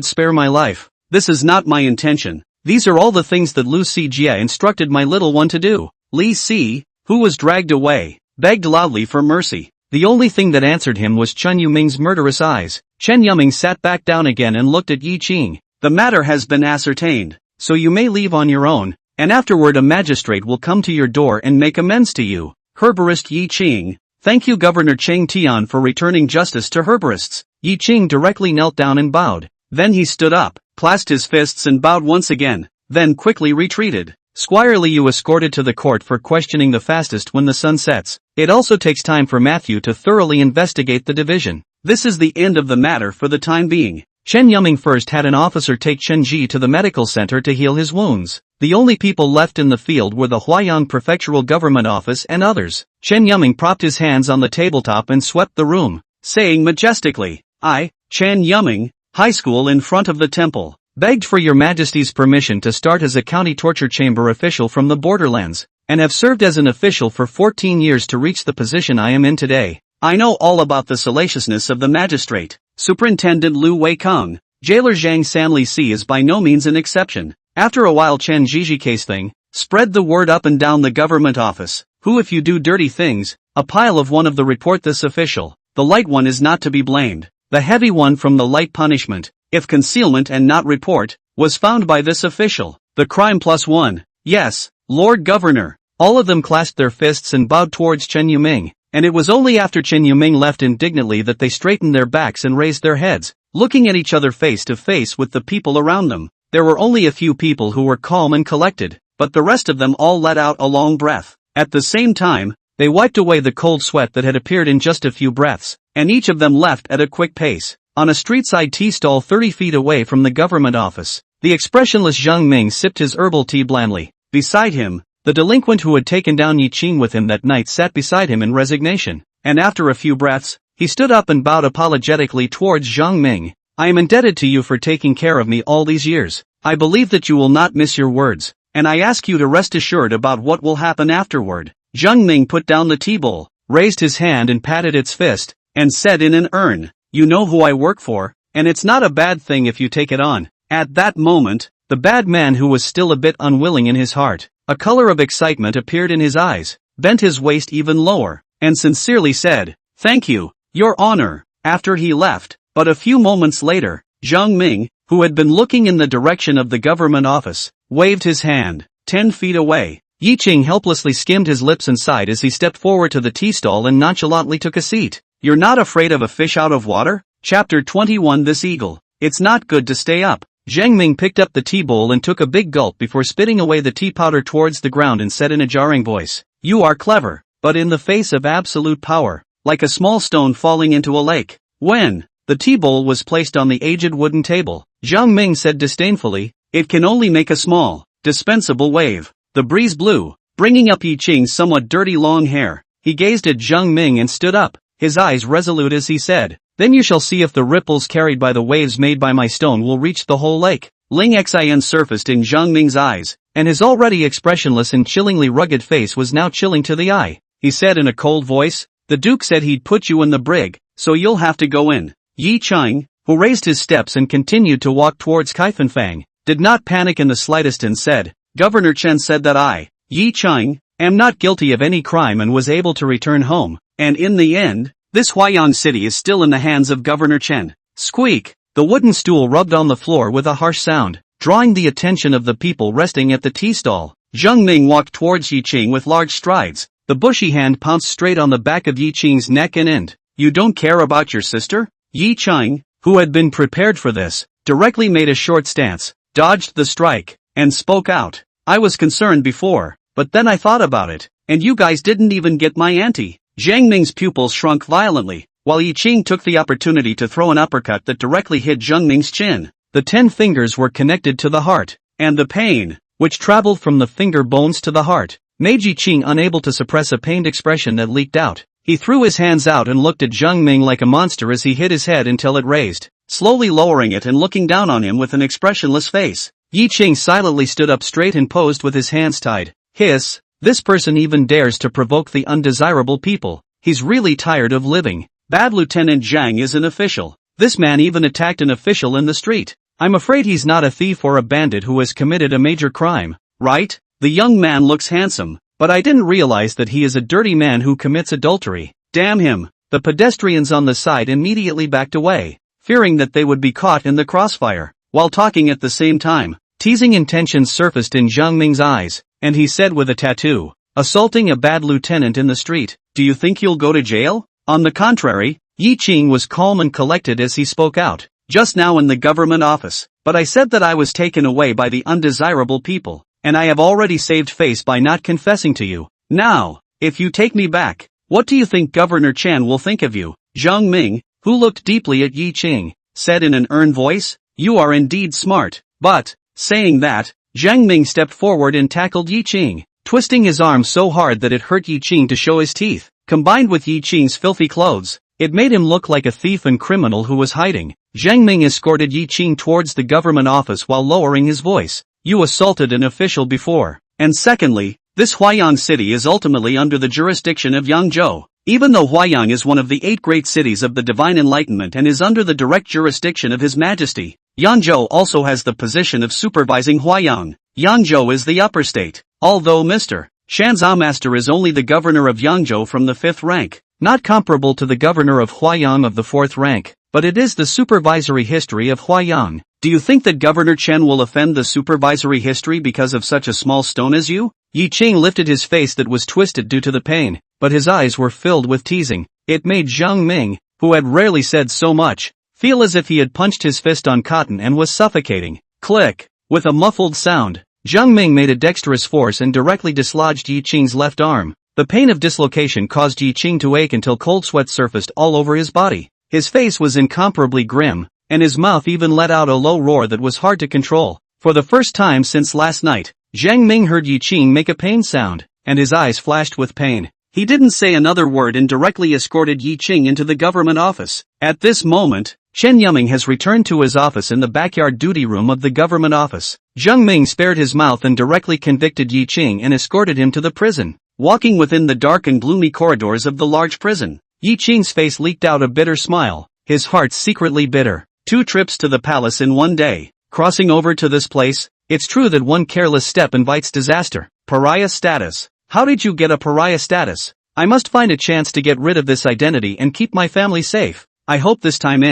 spare my life. This is not my intention. These are all the things that Lu Sijie instructed my little one to do. Li Si, who was dragged away, begged loudly for mercy. The only thing that answered him was Chen Yuming's murderous eyes. Chen Yuming sat back down again and looked at Yi Qing. The matter has been ascertained, so you may leave on your own, and afterward a magistrate will come to your door and make amends to you. Herborist Yi Qing, thank you Governor Cheng Tian for returning justice to herborists. Yi Qing directly knelt down and bowed. Then he stood up, clasped his fists and bowed once again, then quickly retreated. Squire Liu escorted to the court for questioning the fastest when the sun sets. It also takes time for Matthew to thoroughly investigate the division. This is the end of the matter for the time being. Chen Yuming first had an officer take Chen Ji to the medical center to heal his wounds. The only people left in the field were the Huayang Prefectural Government Office and others. Chen Yuming propped his hands on the tabletop and swept the room, saying majestically, I, Chen Yuming, high school in front of the temple, begged for your majesty's permission to start as a county torture chamber official from the borderlands, and have served as an official for 14 years to reach the position I am in today. I know all about the salaciousness of the magistrate, Superintendent Lu Weikang. Jailer Zhang San Li Si is by no means an exception. After a while Chen Jiji case thing, Spread the word up and down the government office, who if you do dirty things, a pile of one of the report this official, the light one is not to be blamed, the heavy one from the light punishment, if concealment and not report, was found by this official, the crime +1, yes, Lord Governor. All of them clasped their fists and bowed towards Chen Yuming, and it was only after Chen Yuming left indignantly that they straightened their backs and raised their heads, looking at each other face to face with the people around them. There were only a few people who were calm and collected, but the rest of them all let out a long breath. At the same time, they wiped away the cold sweat that had appeared in just a few breaths, and each of them left at a quick pace. On a street-side tea stall 30 feet away from the government office, the expressionless Zhang Ming sipped his herbal tea blandly. Beside him, the delinquent who had taken down Yi Qing with him that night sat beside him in resignation, and after a few breaths, he stood up and bowed apologetically towards Zhang Ming. I am indebted to you for taking care of me all these years. I believe that you will not miss your words, and I ask you to rest assured about what will happen afterward. Zhang Ming put down the tea bowl, raised his hand and patted its fist, and said in an earn, you know who I work for, and it's not a bad thing if you take it on. At that moment, the bad man who was still a bit unwilling in his heart, a color of excitement appeared in his eyes, bent his waist even lower, and sincerely said, thank you, Your Honor, after he left. But a few moments later, Zhang Ming, who had been looking in the direction of the government office, waved his hand. 10 feet away, Yi Qing helplessly skimmed his lips and sighed as he stepped forward to the tea stall and nonchalantly took a seat. You're not afraid of a fish out of water? Chapter 21 This eagle. It's not good to stay up. Zhang Ming picked up the tea bowl and took a big gulp before spitting away the tea powder towards the ground and said in a jarring voice, you are clever, but in the face of absolute power, like a small stone falling into a lake. When the tea bowl was placed on the aged wooden table, Zhang Ming said disdainfully, it can only make a small, dispensable wave. The breeze blew, bringing up Yi Qing's somewhat dirty long hair. He gazed at Zhang Ming and stood up, his eyes resolute as he said, then you shall see if the ripples carried by the waves made by my stone will reach the whole lake. Ling Xin surfaced in Zhang Ming's eyes, and his already expressionless and chillingly rugged face was now chilling to the eye. He said in a cold voice, the Duke said he'd put you in the brig, so you'll have to go in. Yi Qing, who raised his steps and continued to walk towards Kaifanfang, did not panic in the slightest and said, Governor Chen said that I, Yi Qing, am not guilty of any crime and was able to return home, and in the end, this Huayang city is still in the hands of Governor Chen. Squeak! The wooden stool rubbed on the floor with a harsh sound, drawing the attention of the people resting at the tea stall. Zhang Ming walked towards Yi Qing with large strides. The bushy hand pounced straight on the back of Yi Qing's neck and end. You don't care about your sister? Yi Qing, who had been prepared for this, directly made a short stance, dodged the strike, and spoke out. I was concerned before, but then I thought about it, and you guys didn't even get my ante. Zhang Ming's pupils shrunk violently, while Yi Qing took the opportunity to throw an uppercut that directly hit Zhang Ming's chin. The 10 fingers were connected to the heart, and the pain, which traveled from the finger bones to the heart, made Yi Qing unable to suppress a pained expression that leaked out. He threw his hands out and looked at Zhang Ming like a monster as he hit his head until it raised, slowly lowering it and looking down on him with an expressionless face. Yi Qing silently stood up straight and posed with his hands tied. Hiss! This person even dares to provoke the undesirable people. He's really tired of living. Bad Lieutenant Zhang is an official. This man even attacked an official in the street. I'm afraid he's not a thief or a bandit who has committed a major crime, right? The young man looks handsome, but I didn't realize that he is a dirty man who commits adultery. Damn him! The pedestrians on the side immediately backed away, fearing that they would be caught in the crossfire. While talking at the same time, teasing intentions surfaced in Zhang Ming's eyes, and he said with a tattoo, assaulting a bad lieutenant in the street, do you think you'll go to jail? On the contrary, Yi Qing was calm and collected as he spoke out, just now in the government office, but I said that I was taken away by the undesirable people, and I have already saved face by not confessing to you. Now, if you take me back, what do you think Governor Chen will think of you? Zhang Ming, who looked deeply at Yi Qing, said in an earnest voice, you are indeed smart, but, saying that, Zhang Ming stepped forward and tackled Yi Qing, twisting his arm so hard that it hurt Yi Qing to show his teeth. Combined with Yi Qing's filthy clothes, it made him look like a thief and criminal who was hiding. Zhang Ming escorted Yi Qing towards the government office while lowering his voice. You assaulted an official before, and secondly, this Huayang city is ultimately under the jurisdiction of Yangzhou. Even though Huayang is one of the 8 great cities of the Divine Enlightenment and is under the direct jurisdiction of His Majesty, Yangzhou also has the position of supervising Huayang. Yangzhou is the upper state, Although Mr. Shanzha Master is only the governor of Yangzhou from the 5th rank, not comparable to the governor of Huayang of the 4th rank, but it is the supervisory history of Huayang. Do you think that Governor Chen will offend the supervisory history because of such a small stone as you? Yi Qing lifted his face that was twisted due to the pain, but his eyes were filled with teasing. It made Zhang Ming, who had rarely said so much, feel as if he had punched his fist on cotton and was suffocating. Click! With a muffled sound, Zhang Ming made a dexterous force and directly dislodged Yi Qing's left arm. The pain of dislocation caused Yi Qing to ache until cold sweat surfaced all over his body. His face was incomparably grim, and his mouth even let out a low roar that was hard to control. For the first time since last night, Zhang Ming heard Yi Qing make a pain sound, and his eyes flashed with pain. He didn't say another word and directly escorted Yi Qing into the government office. At this moment, Chen Yuming has returned to his office in the backyard duty room of the government office. Zhang Ming spared his mouth and directly convicted Yi Qing and escorted him to the prison. Walking within the dark and gloomy corridors of the large prison, Yi Qing's face leaked out a bitter smile, his heart secretly bitter. 2 trips to the palace in one day, crossing over to this place. It's true that one careless step invites disaster. Pariah status. How did you get a pariah status? I must find a chance to get rid of this identity and keep my family safe. I hope this time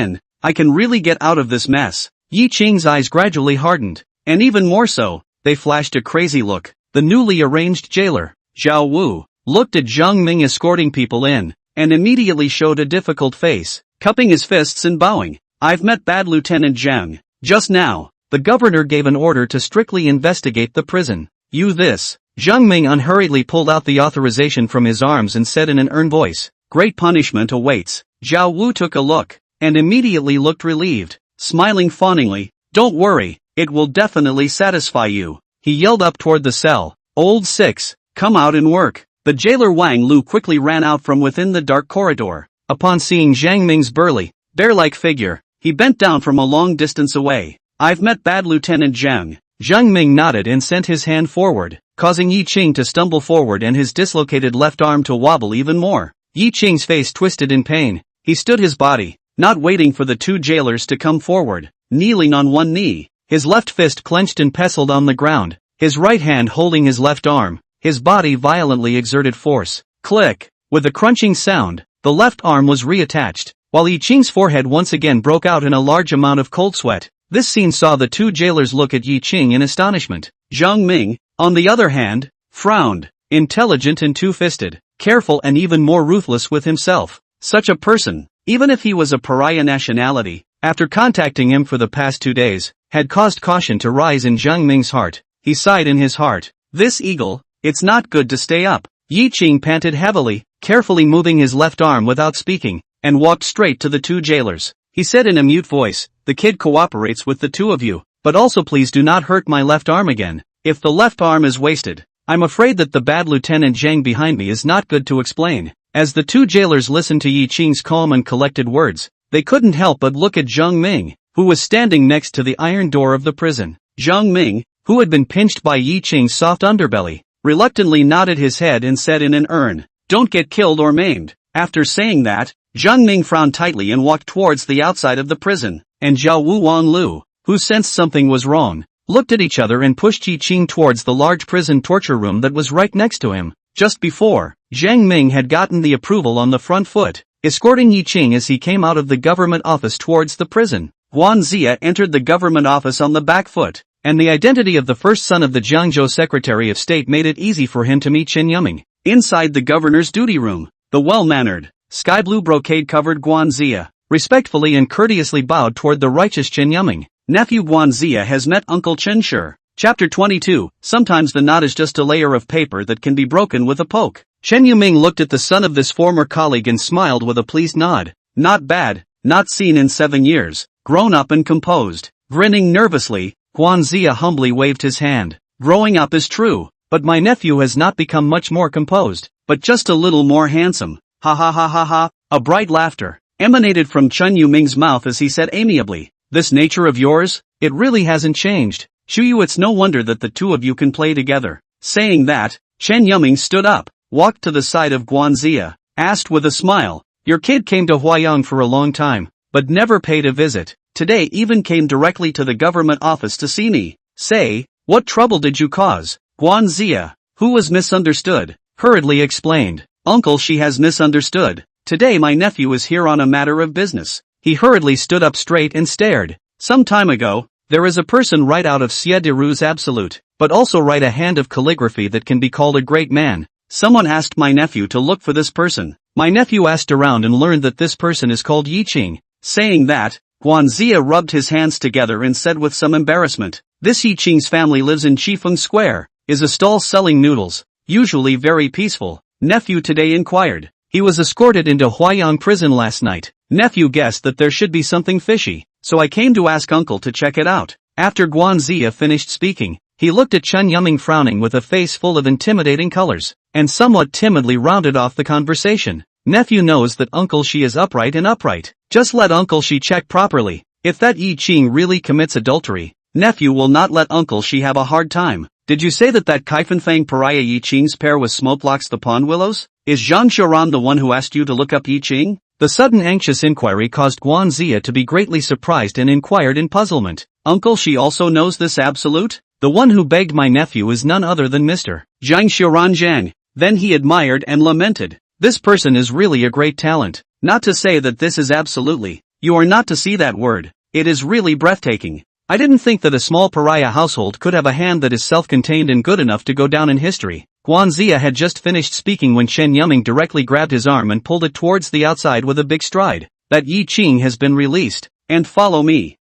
I can really get out of this mess. Yi Qing's eyes gradually hardened, and even more so, they flashed a crazy look. The newly arranged jailer, Zhao Wu, looked at Zhang Ming escorting people in, and immediately showed a difficult face, cupping his fists and bowing. I've met Bad Lieutenant Zhang. Just now, the governor gave an order to strictly investigate the prison. Zhang Ming unhurriedly pulled out the authorization from his arms and said in an earnest voice, great punishment awaits. Zhao Wu took a look, and immediately looked relieved, smiling fawningly. Don't worry, it will definitely satisfy you. He yelled up toward the cell. Old Six, come out and work. The jailer Wang Lu quickly ran out from within the dark corridor. Upon seeing Zhang Ming's burly, bear-like figure, he bent down from a long distance away. I've met Bad Lieutenant Zhang. Zhang Ming nodded and sent his hand forward, causing Yi Qing to stumble forward and his dislocated left arm to wobble even more. Yi Qing's face twisted in pain. He stood his body, not waiting for the 2 jailers to come forward, kneeling on one knee, his left fist clenched and pestled on the ground, his right hand holding his left arm, his body violently exerted force. Click! With a crunching sound, the left arm was reattached, while Yi Qing's forehead once again broke out in a large amount of cold sweat. This scene saw the 2 jailers look at Yi Qing in astonishment. Zhang Ming, on the other hand, frowned, intelligent and two-fisted, careful and even more ruthless with himself. Such a person, even if he was a pariah nationality, after contacting him for the past 2 days, had caused caution to rise in Zhang Ming's heart. He sighed in his heart. This eagle, it's not good to stay up. Yi Qing panted heavily, carefully moving his left arm without speaking, and walked straight to the 2 jailers. He said in a mute voice, the kid cooperates with the 2 of you, but also please do not hurt my left arm again. If the left arm is wasted, I'm afraid that the Bad Lieutenant Zhang behind me is not good to explain. As the 2 jailers listened to Yi Qing's calm and collected words, they couldn't help but look at Zhang Ming, who was standing next to the iron door of the prison. Zhang Ming, who had been pinched by Yi Qing's soft underbelly, reluctantly nodded his head and said in an don't get killed or maimed. After saying that, Zhang Ming frowned tightly and walked towards the outside of the prison, and Zhao Wu Wang Lu, who sensed something was wrong, looked at each other and pushed Yi Qing towards the large prison torture room that was right next to him. Just before, Zhang Ming had gotten the approval on the front foot, escorting Yi Qing as he came out of the government office towards the prison. Guan Zia entered the government office on the back foot, and the identity of the first son of the Jiangzhou Secretary of State made it easy for him to meet Chen Yuming. Inside the governor's duty room, the well-mannered, sky-blue brocade-covered Guan Zia respectfully and courteously bowed toward the righteous Chen Yuming. Nephew Guan Zia has met Uncle Chen Shi. Chapter 22. Sometimes the knot is just a layer of paper that can be broken with a poke. Chen Yuming looked at the son of this former colleague and smiled with a pleased nod. Not bad, not seen in 7 years, grown up and composed. Grinning nervously, Guan Zia humbly waved his hand. Growing up is true, but my nephew has not become much more composed, but just a little more handsome. Ha ha ha ha ha. A bright laughter emanated from Chen Yuming's mouth as he said amiably, this nature of yours, it really hasn't changed. Shuyu, it's no wonder that the 2 of you can play together. Saying that, Chen Yuming stood up, walked to the side of Guan Zia, asked with a smile, your kid came to Huayang for a long time, but never paid a visit. Today even came directly to the government office to see me. Say, what trouble did you cause? Guan Zia, who was misunderstood, hurriedly explained. Uncle, she has misunderstood. Today my nephew is here on a matter of business. He hurriedly stood up straight and stared. Some time ago, there is a person right out of Sia de Rue's Absolute, but also write a hand of calligraphy that can be called a great man. Someone asked my nephew to look for this person. My nephew asked around and learned that this person is called Yi Qing. Saying that, Guanxia rubbed his hands together and said with some embarrassment, this Yi Qing's family lives in Chifeng Square, is a stall selling noodles, usually very peaceful. Nephew today inquired. He was escorted into Huayang prison last night. Nephew guessed that there should be something fishy, so I came to ask uncle to check it out. After Guanxia finished speaking, he looked at Chen Yuming frowning with a face full of intimidating colors, and somewhat timidly rounded off the conversation. Nephew knows that Uncle Shi is upright and upright. Just let Uncle Shi check properly. If that Yi Qing really commits adultery, nephew will not let Uncle Shi have a hard time. Did you say that Kaifanfang pariah Yi Qing's pair was Smokelocks the Pond Willows? Is Zhang Xiaoran the one who asked you to look up Yi Qing? The sudden anxious inquiry caused Guanxia to be greatly surprised and inquired in puzzlement. Uncle Shi also knows this Absolute? The one who begged my nephew is none other than Mr. Zhang Xiaoran Zhang. Then he admired and lamented. This person is really a great talent. Not to say that this is absolutely. You are not to see that word. It is really breathtaking. I didn't think that a small pariah household could have a hand that is self-contained and good enough to go down in history. Guanxia had just finished speaking when Chen Yuming directly grabbed his arm and pulled it towards the outside with a big stride. That Yi Qing has been released. And follow me.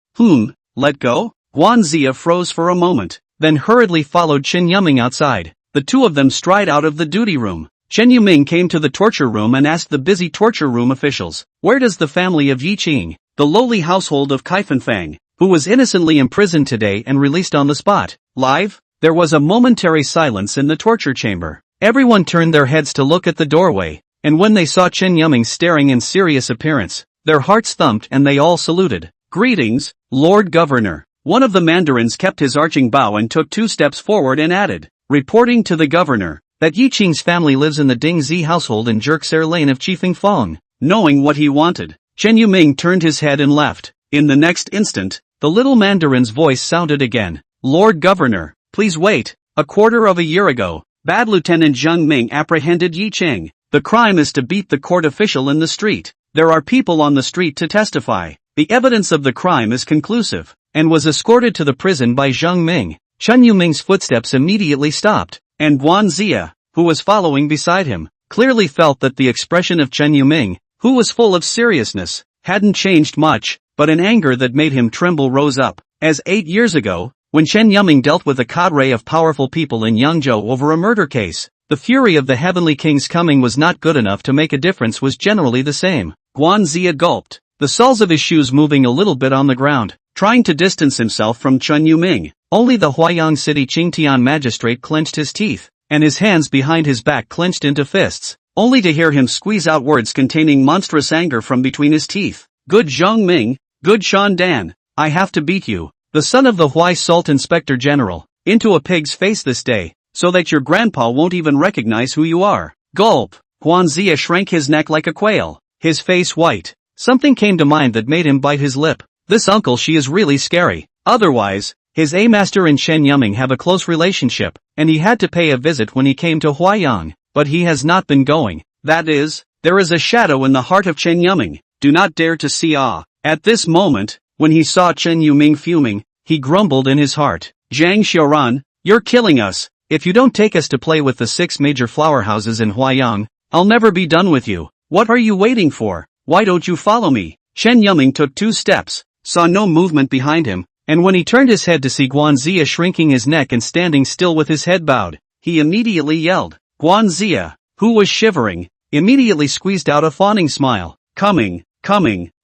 Let go? Guanxia froze for a moment, then hurriedly followed Chen Yuming outside. The two of them stride out of the duty room. Chen Yuming came to the torture room and asked the busy torture room officials, where does the family of Yi Qing, the lowly household of Kaifanfang, who was innocently imprisoned today and released on the spot, live? There was a momentary silence in the torture chamber. Everyone turned their heads to look at the doorway, and when they saw Chen Yuming staring in serious appearance, their hearts thumped and they all saluted. Greetings, Lord Governor. One of the mandarins kept his arching bow and took 2 steps forward and added, reporting to the governor, that Yi Qing's family lives in the Dingzi household in Jerkser Lane of Chifeng. Knowing what he wanted, Chen Yuming turned his head and left. In the next instant, the little mandarin's voice sounded again. Lord Governor, please wait. A quarter of a year ago, Bad Lieutenant Zheng Ming apprehended Yi Qing. The crime is to beat the court official in the street. There are people on the street to testify. The evidence of the crime is conclusive, and was escorted to the prison by Zheng Ming. Chen Yuming's footsteps immediately stopped, and Guanxia, who was following beside him, clearly felt that the expression of Chen Yuming, who was full of seriousness, hadn't changed much, but an anger that made him tremble rose up. As 8 years ago, when Chen Yuming dealt with a cadre of powerful people in Yangzhou over a murder case, the fury of the Heavenly King's coming was not good enough to make a difference was generally the same. Guanxia gulped, the soles of his shoes moving a little bit on the ground, trying to distance himself from Chen Yuming. Only the Huayang City Qingtian magistrate clenched his teeth, and his hands behind his back clenched into fists, only to hear him squeeze out words containing monstrous anger from between his teeth. Good Zheng Ming, good Shan Dan, I have to beat you, the son of the Huai Salt Inspector General, into a pig's face this day, so that your grandpa won't even recognize who you are. Gulp. Guanxia shrank his neck like a quail, his face white. Something came to mind that made him bite his lip. This Uncle Shi is really scary. Otherwise, his A-master and Chen Yuming have a close relationship, and he had to pay a visit when he came to Huayang, but he has not been going. That is, there is a shadow in the heart of Chen Yuming. Do not dare to see At this moment, when he saw Chen Yuming fuming, he grumbled in his heart. Zhang Xiaoran, you're killing us. If you don't take us to play with the 6 major flower houses in Huayang, I'll never be done with you. What are you waiting for? Why don't you follow me? Chen Yuming took 2 steps, saw no movement behind him, and when he turned his head to see Guanxia shrinking his neck and standing still with his head bowed, he immediately yelled. Guanxia, who was shivering, immediately squeezed out a fawning smile. Coming.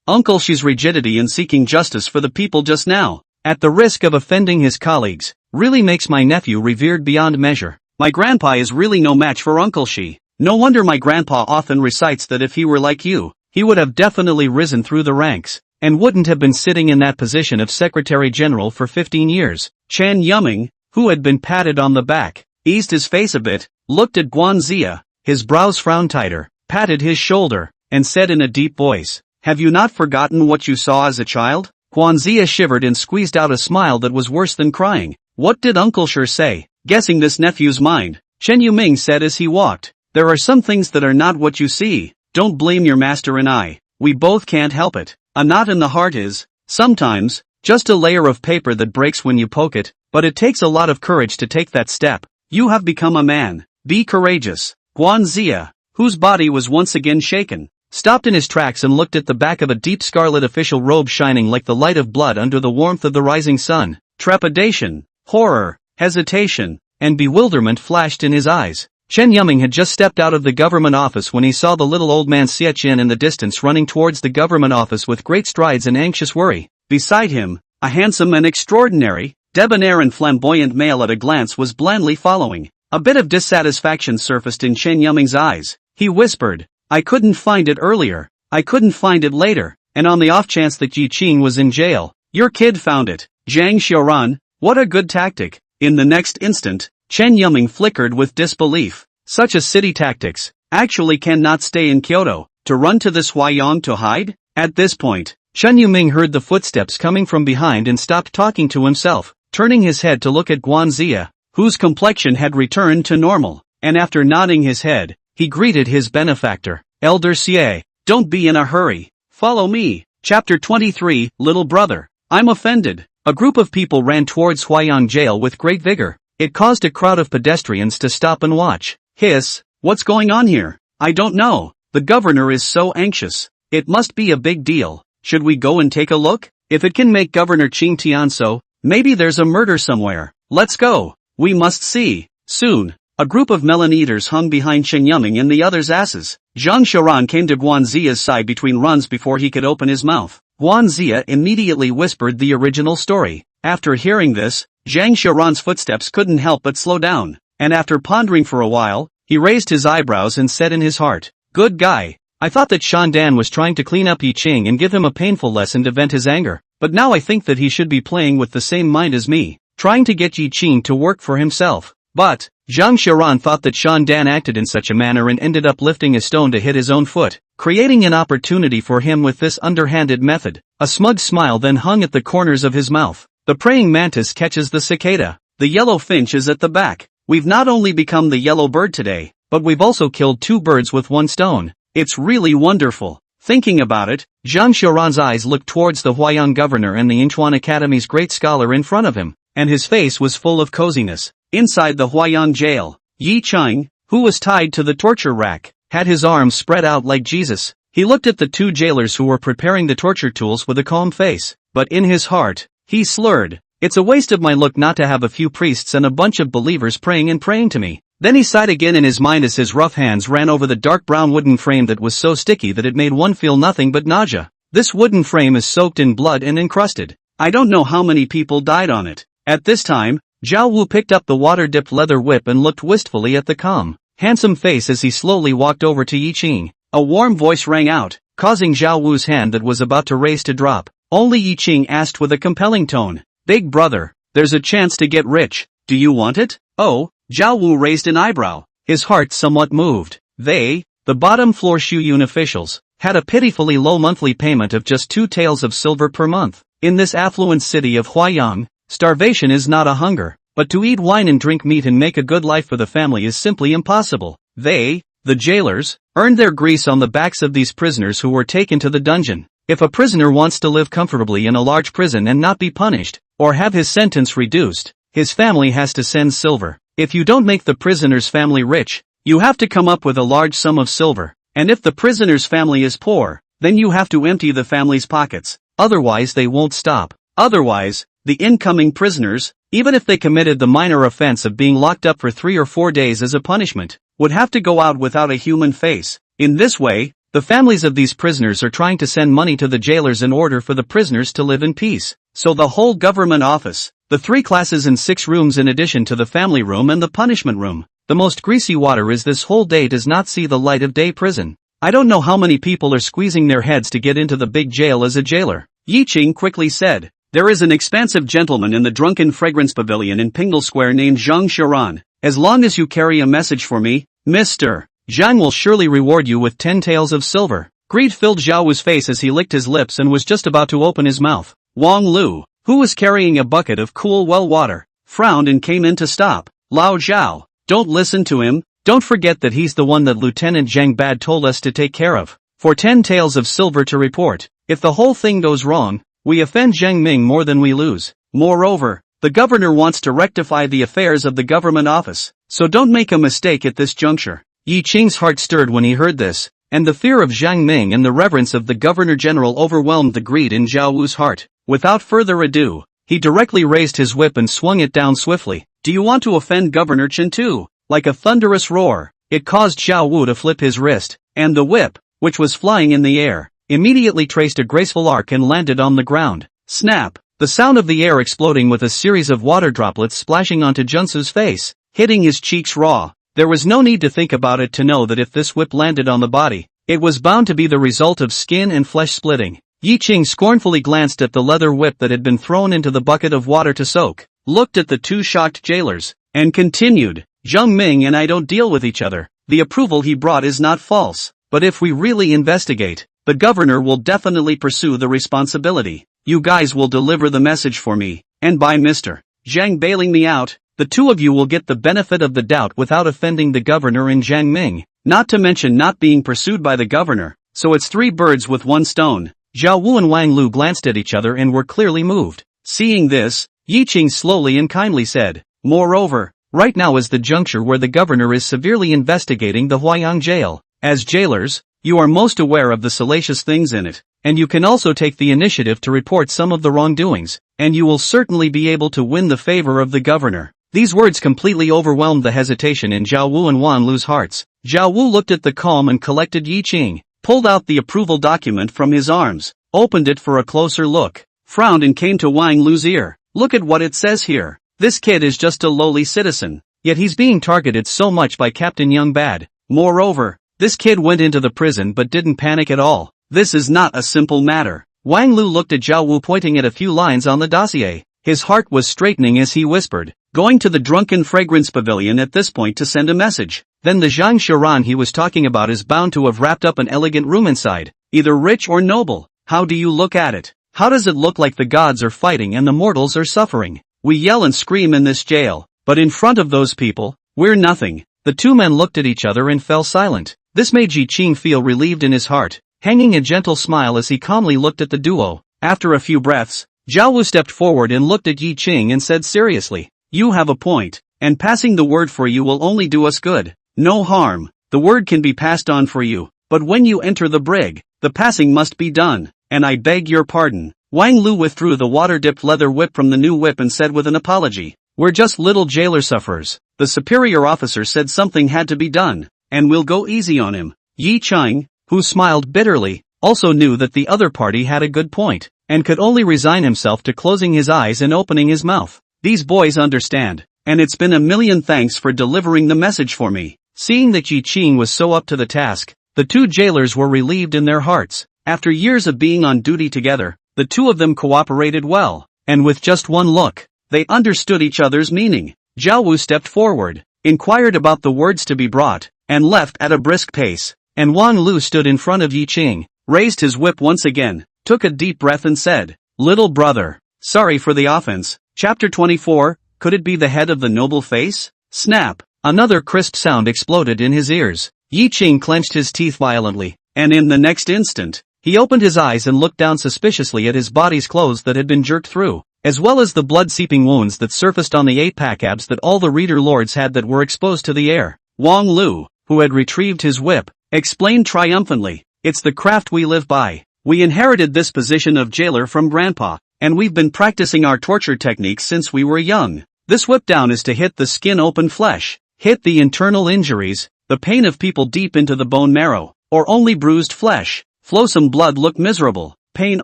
Uncle Shi's rigidity in seeking justice for the people just now, at the risk of offending his colleagues, really makes my nephew revered beyond measure. My grandpa is really no match for Uncle Shi. No wonder my grandpa often recites that if he were like you, he would have definitely risen through the ranks, and wouldn't have been sitting in that position of Secretary General for 15 years. Chen Yuming, who had been patted on the back, eased his face a bit, looked at Guanxia, his brows frowned tighter, patted his shoulder, and said in a deep voice, have you not forgotten what you saw as a child? Guanxia shivered and squeezed out a smile that was worse than crying. What did Uncle Shi say? Guessing this nephew's mind, Chen Yuming said as he walked. There are some things that are not what you see. Don't blame your master and I. We both can't help it. A knot in the heart is, sometimes, just a layer of paper that breaks when you poke it, but it takes a lot of courage to take that step. You have become a man. Be courageous. Guan Zia, whose body was once again shaken, stopped in his tracks and looked at the back of a deep scarlet official robe shining like the light of blood under the warmth of the rising sun. Trepidation, horror, hesitation, and bewilderment flashed in his eyes. Chen Yuming had just stepped out of the government office when he saw the little old man Xie Qin in the distance running towards the government office with great strides and anxious worry. Beside him, a handsome and extraordinary, debonair and flamboyant male at a glance was blandly following. A bit of dissatisfaction surfaced in Chen Yuming's eyes. He whispered, I couldn't find it earlier, I couldn't find it later, and on the off chance that Yi Qing was in jail, your kid found it. Zhang Xiaoran, what a good tactic. In the next instant, Chen Yuming flickered with disbelief. Such a city tactics, actually cannot stay in Kyoto, to run to this Huayang to hide? At this point, Chen Yuming heard the footsteps coming from behind and stopped talking to himself, turning his head to look at Guan Zia, whose complexion had returned to normal, and after nodding his head, he greeted his benefactor. Elder Xie, don't be in a hurry. Follow me. Chapter 23, Little Brother. I'm offended. A group of people ran towards Huayang Jail with great vigor. It caused a crowd of pedestrians to stop and watch. Hiss, what's going on here? I don't know. The governor is so anxious. It must be a big deal. Should we go and take a look? If it can make Governor Qing Tian so, maybe there's a murder somewhere. Let's go. We must see. Soon, a group of melon eaters hung behind Chen Yuming and the others' asses. Zhang Xiaoran came to Guan Zia's side between runs before he could open his mouth. Guan Zia immediately whispered the original story. After hearing this, Zhang Xiaoran's footsteps couldn't help but slow down, and after pondering for a while, he raised his eyebrows and said in his heart, good guy. I thought that Shan Dan was trying to clean up Yi Qing and give him a painful lesson to vent his anger, but now I think that he should be playing with the same mind as me, trying to get Yi Qing to work for himself. But, Zhang Xiaoran thought that Shan Dan acted in such a manner and ended up lifting a stone to hit his own foot, creating an opportunity for him with this underhanded method. A smug smile then hung at the corners of his mouth. The praying mantis catches the cicada. The yellow finch is at the back. We've not only become the yellow bird today, but we've also killed 2 birds with 1 stone. It's really wonderful. Thinking about it, Zhang Xiaoran's eyes looked towards the Huayang governor and the Yinchuan Academy's great scholar in front of him, and his face was full of coziness. Inside the Huayang jail, Yi Qing, who was tied to the torture rack, had his arms spread out like Jesus. He looked at the 2 jailers who were preparing the torture tools with a calm face, but in his heart, he slurred, it's a waste of my look not to have a few priests and a bunch of believers praying to me. Then he sighed again in his mind as his rough hands ran over the dark brown wooden frame that was so sticky that it made one feel nothing but nausea. This wooden frame is soaked in blood and encrusted. I don't know how many people died on it. At this time, Zhao Wu picked up the water-dipped leather whip and looked wistfully at the calm, handsome face as he slowly walked over to Yi Qing. A warm voice rang out, causing Zhao Wu's hand that was about to raise to drop. Only Yi Qing asked with a compelling tone, big brother, there's a chance to get rich. Do you want it? Oh, Zhao Wu raised an eyebrow, his heart somewhat moved. They, the bottom-floor Shuyun officials, had a pitifully low monthly payment of just 2 taels of silver per month. In this affluent city of Huayang, starvation is not a hunger, but to eat wine and drink meat and make a good life for the family is simply impossible. They, the jailers, earned their grease on the backs of these prisoners who were taken to the dungeon. If a prisoner wants to live comfortably in a large prison and not be punished, or have his sentence reduced, his family has to send silver. If you don't make the prisoner's family rich, you have to come up with a large sum of silver, and if the prisoner's family is poor, then you have to empty the family's pockets, otherwise they won't stop. Otherwise, the incoming prisoners, even if they committed the minor offense of being locked up for 3 or 4 days as a punishment, would have to go out without a human face. In this way, the families of these prisoners are trying to send money to the jailers in order for the prisoners to live in peace. So the whole government office, the 3 classes and 6 rooms in addition to the family room and the punishment room, the most greasy water is this whole day does not see the light of day prison. I don't know how many people are squeezing their heads to get into the big jail as a jailer. Yi Qing quickly said, there is an expansive gentleman in the Drunken Fragrance Pavilion in Pingdal Square named Zhang Xiaoran. As long as you carry a message for me, Mr. Zhang will surely reward you with 10 taels of silver. Greed filled Zhao Wu's face as he licked his lips and was just about to open his mouth. Wang Lu, who was carrying a bucket of cool well water, frowned and came in to stop. Lao Zhao, Don't listen to him. Don't forget that he's the one that Lieutenant Zhang Bad told us to take care of. For 10 taels of silver to report. If the whole thing goes wrong, we offend Zhang Ming more than we lose. Moreover, the governor wants to rectify the affairs of the government office, so don't make a mistake at this juncture. Yi Qing's heart stirred when he heard this, and the fear of Zhang Ming and the reverence of the governor-general overwhelmed the greed in Zhao Wu's heart. Without further ado, he directly raised his whip and swung it down swiftly. Do you want to offend Governor Chen too? Like a thunderous roar, it caused Zhao Wu to flip his wrist, and the whip, which was flying in the air, immediately traced a graceful arc and landed on the ground. Snap! The sound of the air exploding with a series of water droplets splashing onto Junsu's face, hitting his cheeks raw. There was no need to think about it to know that if this whip landed on the body, it was bound to be the result of skin and flesh splitting. Yi Qing scornfully glanced at the leather whip that had been thrown into the bucket of water to soak, looked at the two shocked jailers, and continued, Zhang Ming and I don't deal with each other. The approval he brought is not false, but if we really investigate, the governor will definitely pursue the responsibility. You guys will deliver the message for me, and by Mr. Zhang bailing me out, the two of you will get the benefit of the doubt without offending the governor and Zhang Ming, not to mention not being pursued by the governor, so it's 3 birds with 1 stone. Zhao Wu and Wang Lu glanced at each other and were clearly moved. Seeing this, Yi Qing slowly and kindly said, moreover, right now is the juncture where the governor is severely investigating the Huayang jail. As jailers, you are most aware of the salacious things in it, and you can also take the initiative to report some of the wrongdoings, and you will certainly be able to win the favor of the governor. These words completely overwhelmed the hesitation in Zhao Wu and Wang Lu's hearts. Zhao Wu looked at the calm and collected Yi Qing, pulled out the approval document from his arms, opened it for a closer look, frowned and came to Wang Lu's ear. Look at what it says here. This kid is just a lowly citizen, yet he's being targeted so much by Captain Young Bad. Moreover, this kid went into the prison but didn't panic at all. This is not a simple matter. Wang Lu looked at Zhao Wu pointing at a few lines on the dossier. His heart was straightening as he whispered, going to the Drunken Fragrance Pavilion at this point to send a message. Then the Zhang Sharan he was talking about is bound to have wrapped up an elegant room inside, either rich or noble. How do you look at it? How does it look like the gods are fighting and the mortals are suffering? We yell and scream in this jail, but in front of those people, we're nothing. The two men looked at each other and fell silent. This made Yi Qing feel relieved in his heart, hanging a gentle smile as he calmly looked at the duo. After a few breaths, Zhao Wu stepped forward and looked at Yi Qing and said seriously, you have a point, and passing the word for you will only do us good. No harm, the word can be passed on for you, but when you enter the brig, the passing must be done, and I beg your pardon. Wang Lu withdrew the water-dipped leather whip from the new whip and said with an apology, we're just little jailer sufferers. The superior officer said something had to be done, and we'll go easy on him. Yi Qing, who smiled bitterly, also knew that the other party had a good point, and could only resign himself to closing his eyes and opening his mouth. These boys understand, and it's been a million thanks for delivering the message for me. Seeing that Yi Qing was so up to the task, the two jailers were relieved in their hearts. After years of being on duty together, the two of them cooperated well, and with just one look, they understood each other's meaning. Zhao Wu stepped forward, inquired about the words to be brought, and left at a brisk pace, and Wang Lu stood in front of Yi Qing, raised his whip once again, took a deep breath and said, little brother, sorry for the offense. Chapter 24, could it be the head of the noble face? Snap! Another crisp sound exploded in his ears. Yi Qing clenched his teeth violently, and in the next instant, he opened his eyes and looked down suspiciously at his body's clothes that had been jerked through, as well as the blood-seeping wounds that surfaced on the 8-pack abs that all the reader lords had that were exposed to the air. Wang Lu, who had retrieved his whip, explained triumphantly, it's the craft we live by. We inherited this position of jailer from grandpa, and we've been practicing our torture techniques since we were young. This whip down is to hit the skin-open flesh, hit the internal injuries, the pain of people deep into the bone marrow, or only bruised flesh. Flow some blood look miserable, pain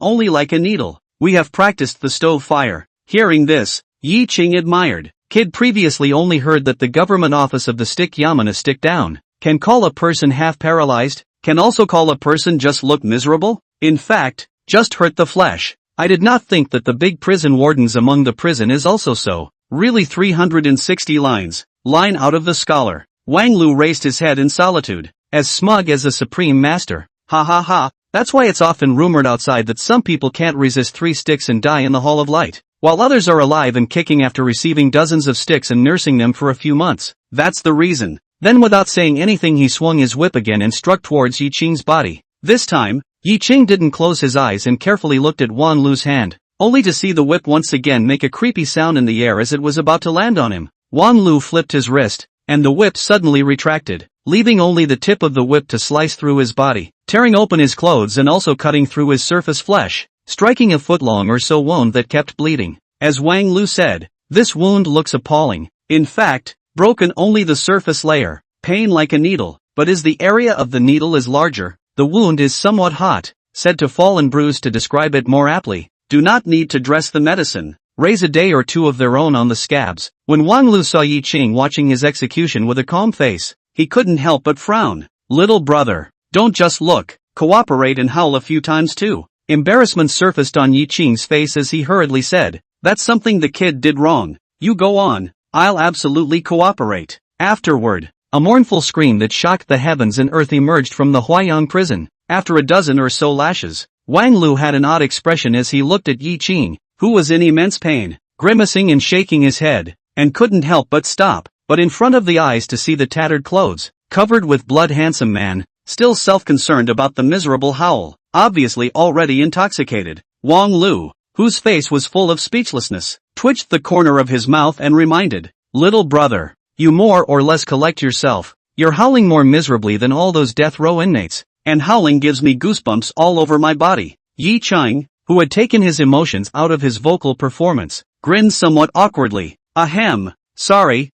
only like a needle. We have practiced the stove fire. Hearing this, Yi Qing admired. Kid previously only heard that the government office of the stick Yamana stick down, can call a person half paralyzed, can also call a person just look miserable? In fact, just hurt the flesh. I did not think that the big prison wardens among the prison is also so. Really 360 lines. Line out of the scholar. Wang Lu raised his head in solitude, as smug as a supreme master. Ha ha ha, that's why it's often rumored outside that some people can't resist 3 sticks and die in the Hall of Light. while others are alive and kicking after receiving dozens of sticks and nursing them for a few months. That's the reason. Then without saying anything he swung his whip again and struck towards Yi Qing's body. This time, Yi Qing didn't close his eyes and carefully looked at Wan Lu's hand, only to see the whip once again make a creepy sound in the air as it was about to land on him. Wan Lu flipped his wrist, and the whip suddenly retracted, leaving only the tip of the whip to slice through his body, tearing open his clothes and also cutting through his surface flesh, striking a foot-long or so wound that kept bleeding. As Wang Lu said, "This wound looks appalling. In fact, broken only the surface layer. Pain like a needle, but as the area of the needle is larger, the wound is somewhat hot," said to fall and bruise to describe it more aptly. "Do not need to dress the medicine. Raise a day or two of their own on the scabs." When Wang Lu saw Yi Qing watching his execution with a calm face, he couldn't help but frown. "Little brother, don't just look, cooperate and howl a few times too." Embarrassment surfaced on Yi Qing's face as he hurriedly said, "That's something the kid did wrong. You go on, I'll absolutely cooperate." Afterward, a mournful scream that shocked the heavens and earth emerged from the Huayang prison. After a dozen or so lashes, Wang Lu had an odd expression as he looked at Yi Qing, who was in immense pain, grimacing and shaking his head, and couldn't help but stop, but in front of the eyes to see the tattered clothes, covered with blood handsome man, still self-concerned about the miserable howl, obviously already intoxicated. Wang Lu, whose face was full of speechlessness, twitched the corner of his mouth and reminded, "Little brother, you more or less collect yourself. You're howling more miserably than all those death row inmates, and howling gives me goosebumps all over my body." Yi Qing, who had taken his emotions out of his vocal performance, grinned somewhat awkwardly. "Ahem, sorry,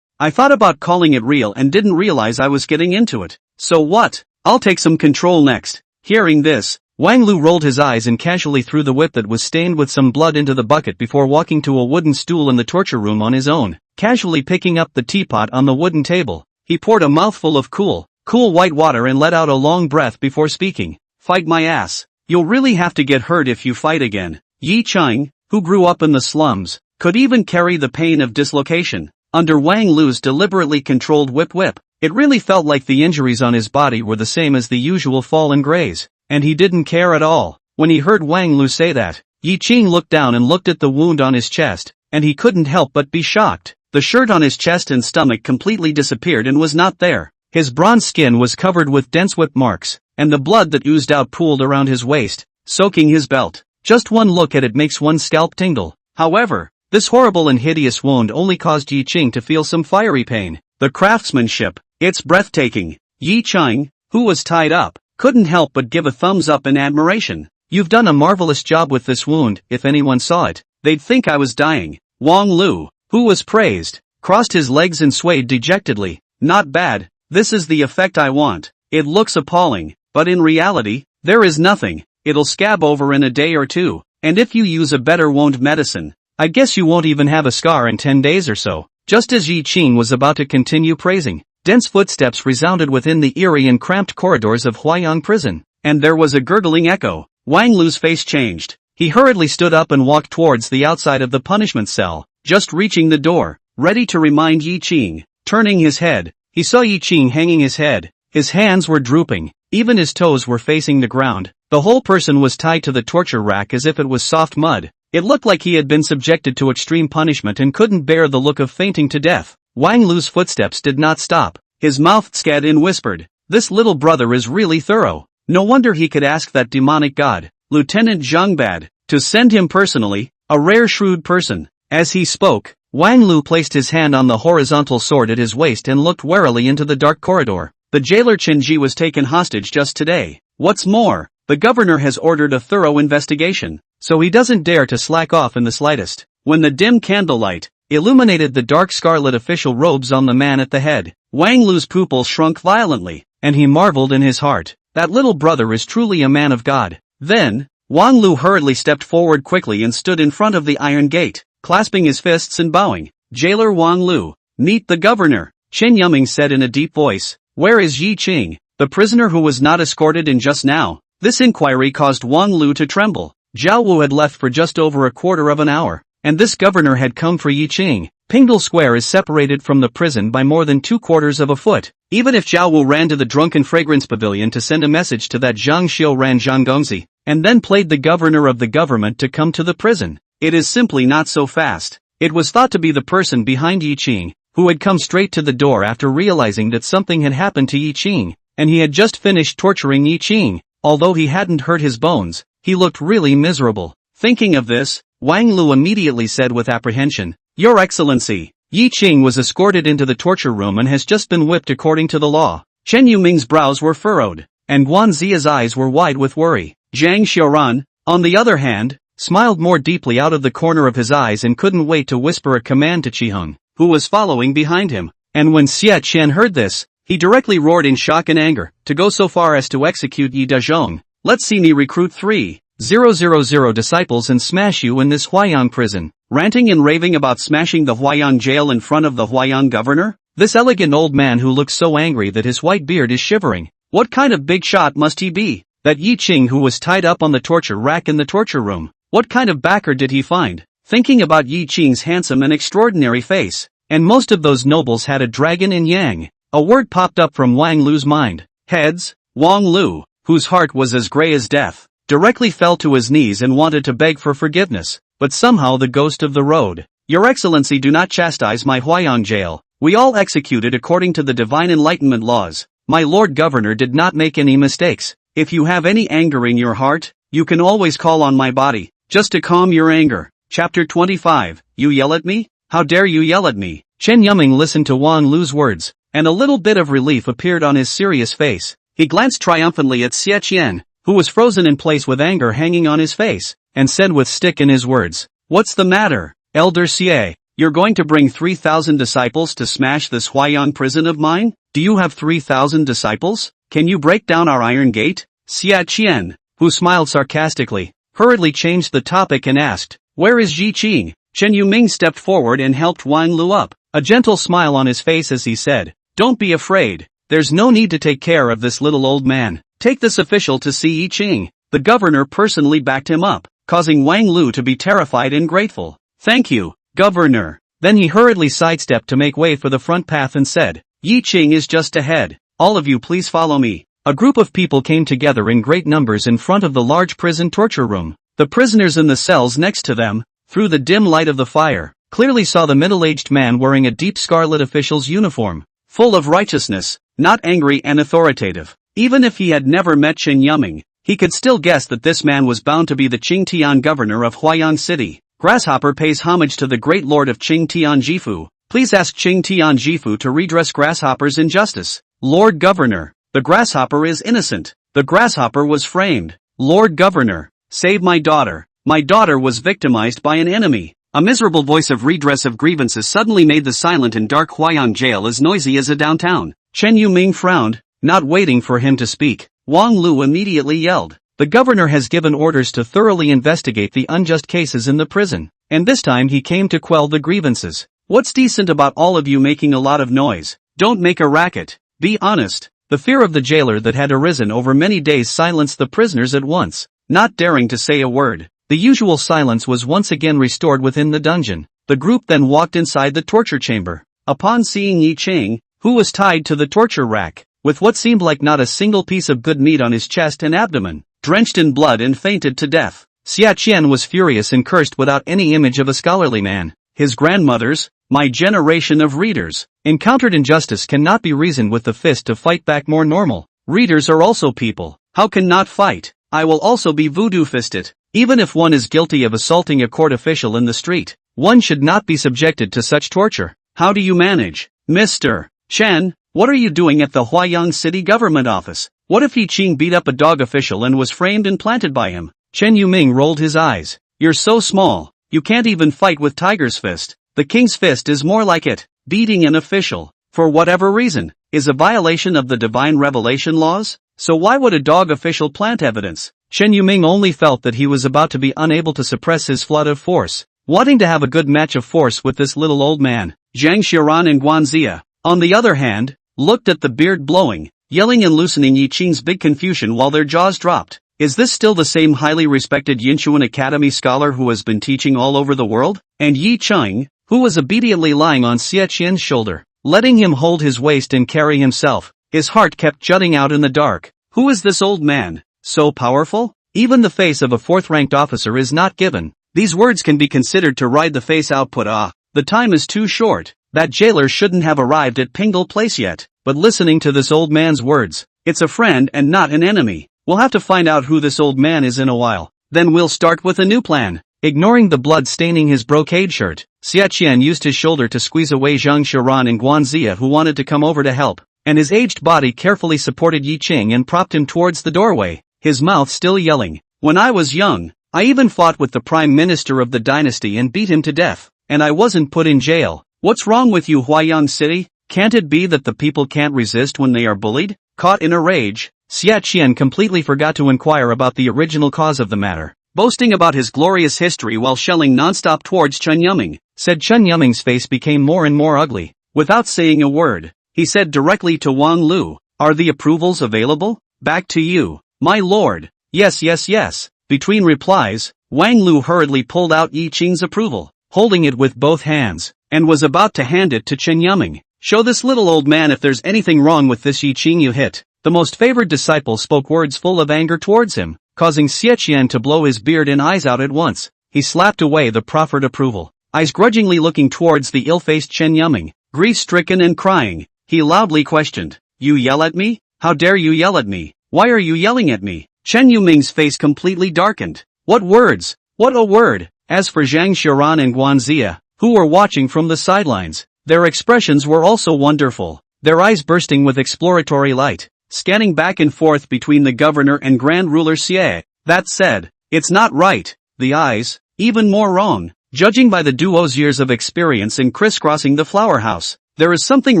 I thought about calling it real and didn't realize I was getting into it. So what? I'll take some control next." Hearing this, Wang Lu rolled his eyes and casually threw the whip that was stained with some blood into the bucket before walking to a wooden stool in the torture room on his own, casually picking up the teapot on the wooden table. He poured a mouthful of cool white water and let out a long breath before speaking. "Fight my ass. You'll really have to get hurt if you fight again." Yi Qing, who grew up in the slums, could even carry the pain of dislocation. Under Wang Lu's deliberately controlled whip, it really felt like the injuries on his body were the same as the usual fall and graze, and he didn't care at all. When he heard Wang Lu say that, Yi Qing looked down and looked at the wound on his chest, and he couldn't help but be shocked. The shirt on his chest and stomach completely disappeared and was not there. His bronze skin was covered with dense whip marks, and the blood that oozed out pooled around his waist, soaking his belt. Just one look at it makes one's scalp tingle. However, this horrible and hideous wound only caused Yi Qing to feel some fiery pain. The craftsmanship, it's breathtaking. Yi Qing, who was tied up, couldn't help but give a thumbs up in admiration. "You've done a marvelous job with this wound. If anyone saw it, they'd think I was dying." Wang Lu, who was praised, crossed his legs and swayed dejectedly. "Not bad. This is the effect I want. It looks appalling, but in reality, there is nothing. It'll scab over in a day or two, and if you use a better wound medicine, I guess you won't even have a scar in 10 days or so." Just as Yi Qing was about to continue praising, dense footsteps resounded within the eerie and cramped corridors of Huayang prison, and there was a gurgling echo. Wang Lu's face changed. He hurriedly stood up and walked towards the outside of the punishment cell, just reaching the door, ready to remind Yi Qing. Turning his head, he saw Yi Qing hanging his head. His hands were drooping, even his toes were facing the ground. The whole person was tied to the torture rack as if it was soft mud. It looked like he had been subjected to extreme punishment and couldn't bear the look of fainting to death. Wang Lu's footsteps did not stop. His mouth scad in whispered, "This little brother is really thorough. No wonder he could ask that demonic god, Lieutenant Zhangbad, to send him personally, a rare shrewd person." As he spoke, Wang Lu placed his hand on the horizontal sword at his waist and looked warily into the dark corridor. The jailer Qinji was taken hostage just today. What's more, the governor has ordered a thorough investigation, so he doesn't dare to slack off in the slightest. When the dim candlelight illuminated the dark scarlet official robes on the man at the head, Wang Lu's pupils shrunk violently, and he marveled in his heart, "That little brother is truly a man of God." Then, Wang Lu hurriedly stepped forward quickly and stood in front of the iron gate, clasping his fists and bowing. "Jailer Wang Lu, meet the governor," Chen Yuming said in a deep voice. "Where is Yi Qing, the prisoner who was not escorted in just now?" This inquiry caused Wang Lu to tremble. Zhao Wu had left for just over a quarter of an hour, and this governor had come for Yi Qing. Pingdal Square is separated from the prison by more than 2/4 of a foot. Even if Zhao Wu ran to the Drunken Fragrance Pavilion to send a message to that Zhang Xiu Ran Zhang Gongzi, and then played the governor of the government to come to the prison, It is simply not so fast. It was thought to be the person behind Yi Qing, who had come straight to the door after realizing that something had happened to Yi Qing, and he had just finished torturing Yi Qing. Although he hadn't hurt his bones, he looked really miserable. Thinking of this, Wang Lu immediately said with apprehension, "Your Excellency, Yi Qing was escorted into the torture room and has just been whipped according to the law." Chen Yuming's brows were furrowed, and Guan Zia's eyes were wide with worry. Zhang Xiaoran, on the other hand, smiled more deeply out of the corner of his eyes and couldn't wait to whisper a command to Qiheng, who was following behind him. And when Xie Qian heard this, he directly roared in shock and anger, to go so far as to execute Yi Dezhong. "Let's see me recruit 3,000 disciples and smash you in this Huaiyang prison." Ranting and raving about smashing the Huaiyang jail in front of the Huaiyang governor? This elegant old man who looks so angry that his white beard is shivering. What kind of big shot must he be? That Yi Qing who was tied up on the torture rack in the torture room. What kind of backer did he find? Thinking about Yi Qing's handsome and extraordinary face, and most of those nobles had a dragon in yang, a word popped up from Wang Lu's mind. Heads, Wang Lu, whose heart was as gray as death, directly fell to his knees and wanted to beg for forgiveness, but somehow the ghost of the road. "Your Excellency, do not chastise my Huaiyang jail. We all executed according to the divine enlightenment laws. My Lord Governor did not make any mistakes. If you have any anger in your heart, you can always call on my body, just to calm your anger." Chapter 25, You Yell at Me? How dare you yell at me? Chen Yuming listened to Wang Lu's words, and a little bit of relief appeared on his serious face. He glanced triumphantly at Xie Qian, who was frozen in place with anger hanging on his face, and said with stick in his words, "What's the matter, Elder Xie? You're going to bring 3,000 disciples to smash this Huaiyang prison of mine? Do you have 3,000 disciples? Can you break down our iron gate?" Xie Qian, who smiled sarcastically, hurriedly changed the topic and asked, "Where is Yi Qing?" Chen Yuming stepped forward and helped Wang Lu up, a gentle smile on his face as he said, "Don't be afraid. There's no need to take care of this little old man. Take this official to see Yi Qing." The governor personally backed him up, causing Wang Lu to be terrified and grateful. "Thank you, Governor." Then he hurriedly sidestepped to make way for the front path and said, "Yi Qing is just ahead. All of you please follow me." A group of people came together in great numbers in front of the large prison torture room. The prisoners in the cells next to them, through the dim light of the fire, clearly saw the middle-aged man wearing a deep scarlet official's uniform, full of righteousness, not angry and authoritative. Even if he had never met Chen Yuming, he could still guess that this man was bound to be the Qingtian governor of Huaiyang City. Grasshopper pays homage to the great lord of Qingtian Jifu. Please ask Qingtian Jifu to redress Grasshopper's injustice. Lord Governor, the grasshopper is innocent. The grasshopper was framed. Lord Governor, save my daughter. My daughter was victimized by an enemy. A miserable voice of redress of grievances suddenly made the silent and dark Huaiyang jail as noisy as a downtown. Chen Yuming frowned, not waiting for him to speak. Wang Lu immediately yelled, "The governor has given orders to thoroughly investigate the unjust cases in the prison, and this time he came to quell the grievances. What's decent about all of you making a lot of noise? Don't make a racket. Be honest." The fear of the jailer that had arisen over many days silenced the prisoners at once, not daring to say a word. The usual silence was once again restored within the dungeon. The group then walked inside the torture chamber. Upon seeing Yi Qing, who was tied to the torture rack, with what seemed like not a single piece of good meat on his chest and abdomen, drenched in blood and fainted to death, Xie Qian was furious and cursed without any image of a scholarly man. His grandmothers, my generation of readers, encountered injustice cannot be reasoned with the fist to fight back more normal. Readers are also people. How can not fight? I will also be voodoo-fisted. Even if one is guilty of assaulting a court official in the street, one should not be subjected to such torture. How do you manage? Mr. Chen, what are you doing at the Huaiyang City government office? What if Yi Qing beat up a dog official and was framed and planted by him? Chen Yuming rolled his eyes. You're so small, you can't even fight with Tiger's fist. The king's fist is more like it. Beating an official, for whatever reason, is a violation of the divine revelation laws? So why would a dog official plant evidence? Chen Yuming only felt that he was about to be unable to suppress his flood of force, wanting to have a good match of force with this little old man. Zhang Xiaoran and Guan Zia, on the other hand, looked at the beard-blowing, yelling and loosening Yi Qing's big confusion while their jaws dropped. Is this still the same highly respected Yinchuan Academy scholar who has been teaching all over the world? And Yi Qing, who was obediently lying on Xie Qian's shoulder, letting him hold his waist and carry himself, his heart kept jutting out in the dark. Who is this old man? So powerful? Even the face of a fourth-ranked officer is not given. These words can be considered to ride the face output. The time is too short. That jailer shouldn't have arrived at Pingle Place yet. But listening to this old man's words, it's a friend and not an enemy. We'll have to find out who this old man is in a while. Then we'll start with a new plan. Ignoring the blood staining his brocade shirt, Xia Qian used his shoulder to squeeze away Zhang Xiaoran and Guanxia, who wanted to come over to help, and his aged body carefully supported Yi Qing and propped him towards the doorway, his mouth still yelling. When I was young, I even fought with the prime minister of the dynasty and beat him to death, and I wasn't put in jail. What's wrong with you, Huayang City? Can't it be that the people can't resist when they are bullied? Caught in a rage, Xia Qian completely forgot to inquire about the original cause of the matter. Boasting about his glorious history while shelling non-stop towards Chen Yuming, said Chen Yuming's face became more and more ugly. Without saying a word, he said directly to Wang Lu, "Are the approvals available? Back to you, my lord." Yes, yes, yes. Between replies, Wang Lu hurriedly pulled out Yi Qing's approval, holding it with both hands, and was about to hand it to Chen Yuming. Show this little old man if there's anything wrong with this Yi Qing you hit. The most favored disciple spoke words full of anger towards him, causing Xie Qian to blow his beard and eyes out at once. He slapped away the proffered approval, eyes grudgingly looking towards the ill-faced Chen Yuming. Grief-stricken and crying, he loudly questioned, "You yell at me? How dare you yell at me? Why are you yelling at me?" Chen Yuming's face completely darkened. What words? What a word! As for Zhang Xiaoran and Guanxia, who were watching from the sidelines, their expressions were also wonderful, their eyes bursting with exploratory light, scanning back and forth between the governor and Grand Ruler Xie. That said, it's not right. The eyes, even more wrong. Judging by the duo's years of experience in crisscrossing the flower house, there is something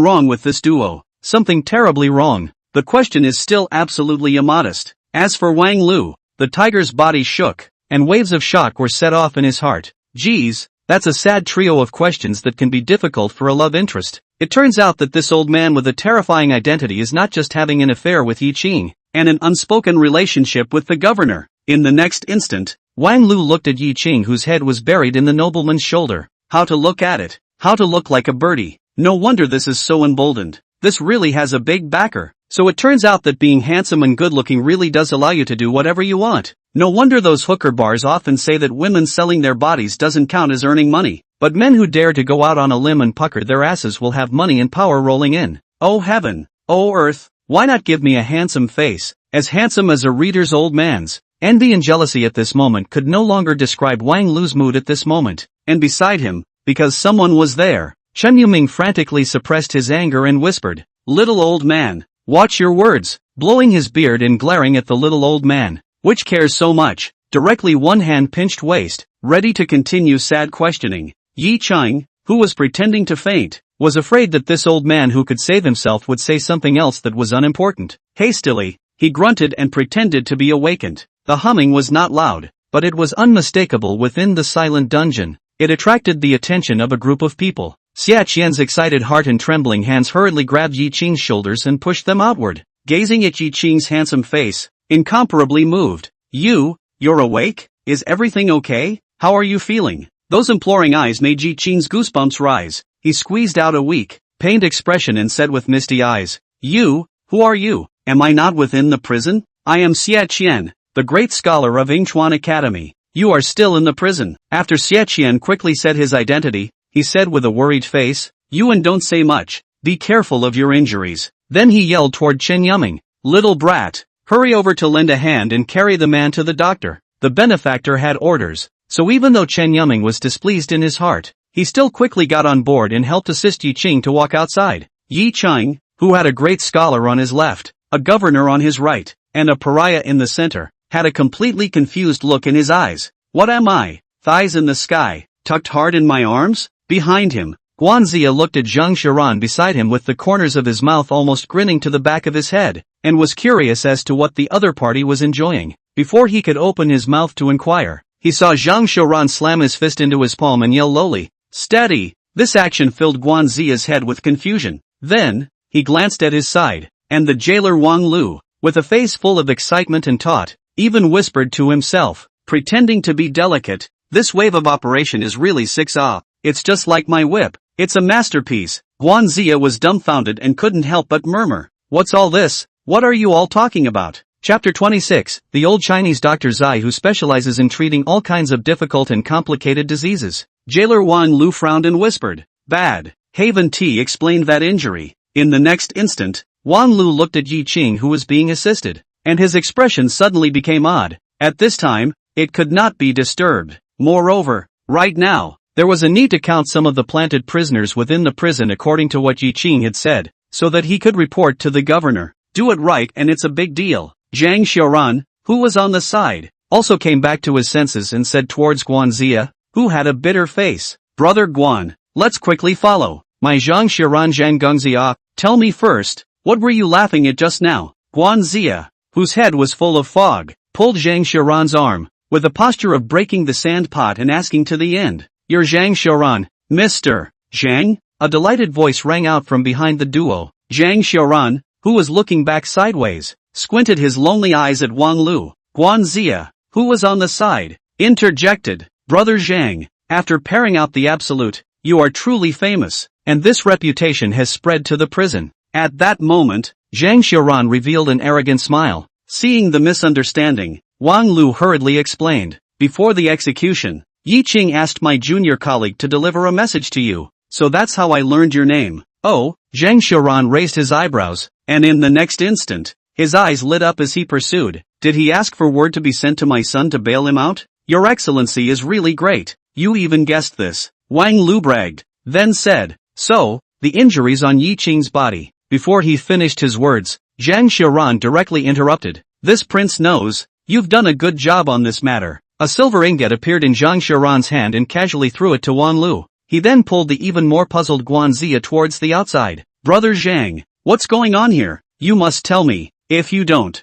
wrong with this duo, something terribly wrong. The question is still absolutely immodest. As for Wang Lu, the tiger's body shook, and waves of shock were set off in his heart. Geez, that's a sad trio of questions that can be difficult for a love interest. It turns out that this old man with a terrifying identity is not just having an affair with Yi Qing, and an unspoken relationship with the governor. In the next instant, Wang Lu looked at Yi Qing, whose head was buried in the nobleman's shoulder. How to look at it? How to look like a birdie? No wonder this is so emboldened. This really has a big backer. So it turns out that being handsome and good-looking really does allow you to do whatever you want. No wonder those hooker bars often say that women selling their bodies doesn't count as earning money. But men who dare to go out on a limb and pucker their asses will have money and power rolling in. Oh heaven, oh earth, why not give me a handsome face, as handsome as a reader's old man's? Envy and jealousy at this moment could no longer describe Wang Lu's mood at this moment. And beside him, because someone was there, Chen Yuming frantically suppressed his anger and whispered, "Little old man, watch your words," blowing his beard and glaring at the little old man. Which cares so much? Directly one hand pinched waist, ready to continue sad questioning. Yi Qing, who was pretending to faint, was afraid that this old man who could save himself would say something else that was unimportant. Hastily, he grunted and pretended to be awakened. The humming was not loud, but it was unmistakable within the silent dungeon. It attracted the attention of a group of people. Xia Qian's excited heart and trembling hands hurriedly grabbed Yi Qing's shoulders and pushed them outward. Gazing at Yi Qing's handsome face, incomparably moved. You're awake? Is everything okay? How are you feeling? Those imploring eyes made Yi Qing's goosebumps rise. He squeezed out a weak, pained expression and said with misty eyes, "Who are you? Am I not within the prison? I am Xia Qian, the great scholar of Yingchuan Academy. You are still in the prison." After Xia Qian quickly said his identity, he said with a worried face, "You and don't say much. Be careful of your injuries." Then he yelled toward Chen Yuming, "Little brat, hurry over to lend a hand and carry the man to the doctor." The benefactor had orders, so even though Chen Yuming was displeased in his heart, he still quickly got on board and helped assist Yi Qing to walk outside. Yi Qing, who had a great scholar on his left, a governor on his right, and a pariah in the center, had a completely confused look in his eyes. What am I? Thighs in the sky, tucked hard in my arms? Behind him, Guanxia looked at Zhang Xiaoran beside him with the corners of his mouth almost grinning to the back of his head, and was curious as to what the other party was enjoying. Before he could open his mouth to inquire, he saw Zhang Xiaoran slam his fist into his palm and yell lowly, "Steady!" This action filled Guanxia's head with confusion. Then, he glanced at his side, and the jailer Wang Lu, with a face full of excitement and taut, even whispered to himself, pretending to be delicate, "This wave of operation is really 6 It's just like my whip. It's a masterpiece." Guanxia was dumbfounded and couldn't help but murmur, "What's all this? What are you all talking about?" Chapter 26, the old Chinese Dr. Zai who specializes in treating all kinds of difficult and complicated diseases. Jailer Wang Lu frowned and whispered, "Bad." Haven T explained that injury. In the next instant, Wang Lu looked at Yi Qing who was being assisted, and his expression suddenly became odd. At this time, it could not be disturbed. Moreover, right now, there was a need to count some of the planted prisoners within the prison according to what Yi Qing had said, so that he could report to the governor. Do it right and it's a big deal. Zhang Xiaoran, who was on the side, also came back to his senses and said towards Guanxia, who had a bitter face, "Brother Guan, let's quickly follow." My Zhang Xiaoran Zhang Gongxia, tell me first, what were you laughing at just now? Guanxia, whose head was full of fog, pulled Zhang Xiaoran's arm, with a posture of breaking the sand pot and asking to the end, "You're Zhang Xiaoran, Mr. Zhang?" A delighted voice rang out from behind the duo. Zhang Xiaoran, who was looking back sideways, squinted his lonely eyes at Wang Lu. Guanxia, who was on the side, interjected, "Brother Zhang, after pairing out the absolute, you are truly famous, and this reputation has spread to the prison." At that moment, Zhang Xiaoran revealed an arrogant smile. Seeing the misunderstanding, Wang Lu hurriedly explained, "Before the execution, Yi Qing asked my junior colleague to deliver a message to you, so that's how I learned your name." Oh, Zhang Xiaoran raised his eyebrows, and in the next instant, his eyes lit up as he pursued, "Did he ask for word to be sent to my son to bail him out? Your Excellency is really great, you even guessed this." Wang Lu bragged, then said, "So, the injuries on Yi Qing's body." Before he finished his words, Zhang Xiaoran directly interrupted, "This prince knows, you've done a good job on this matter." A silver ingot appeared in Zhang Xiaoran's hand and casually threw it to Wang Lu. He then pulled the even more puzzled Guanxia towards the outside. "Brother Zhang, what's going on here? You must tell me. If you don't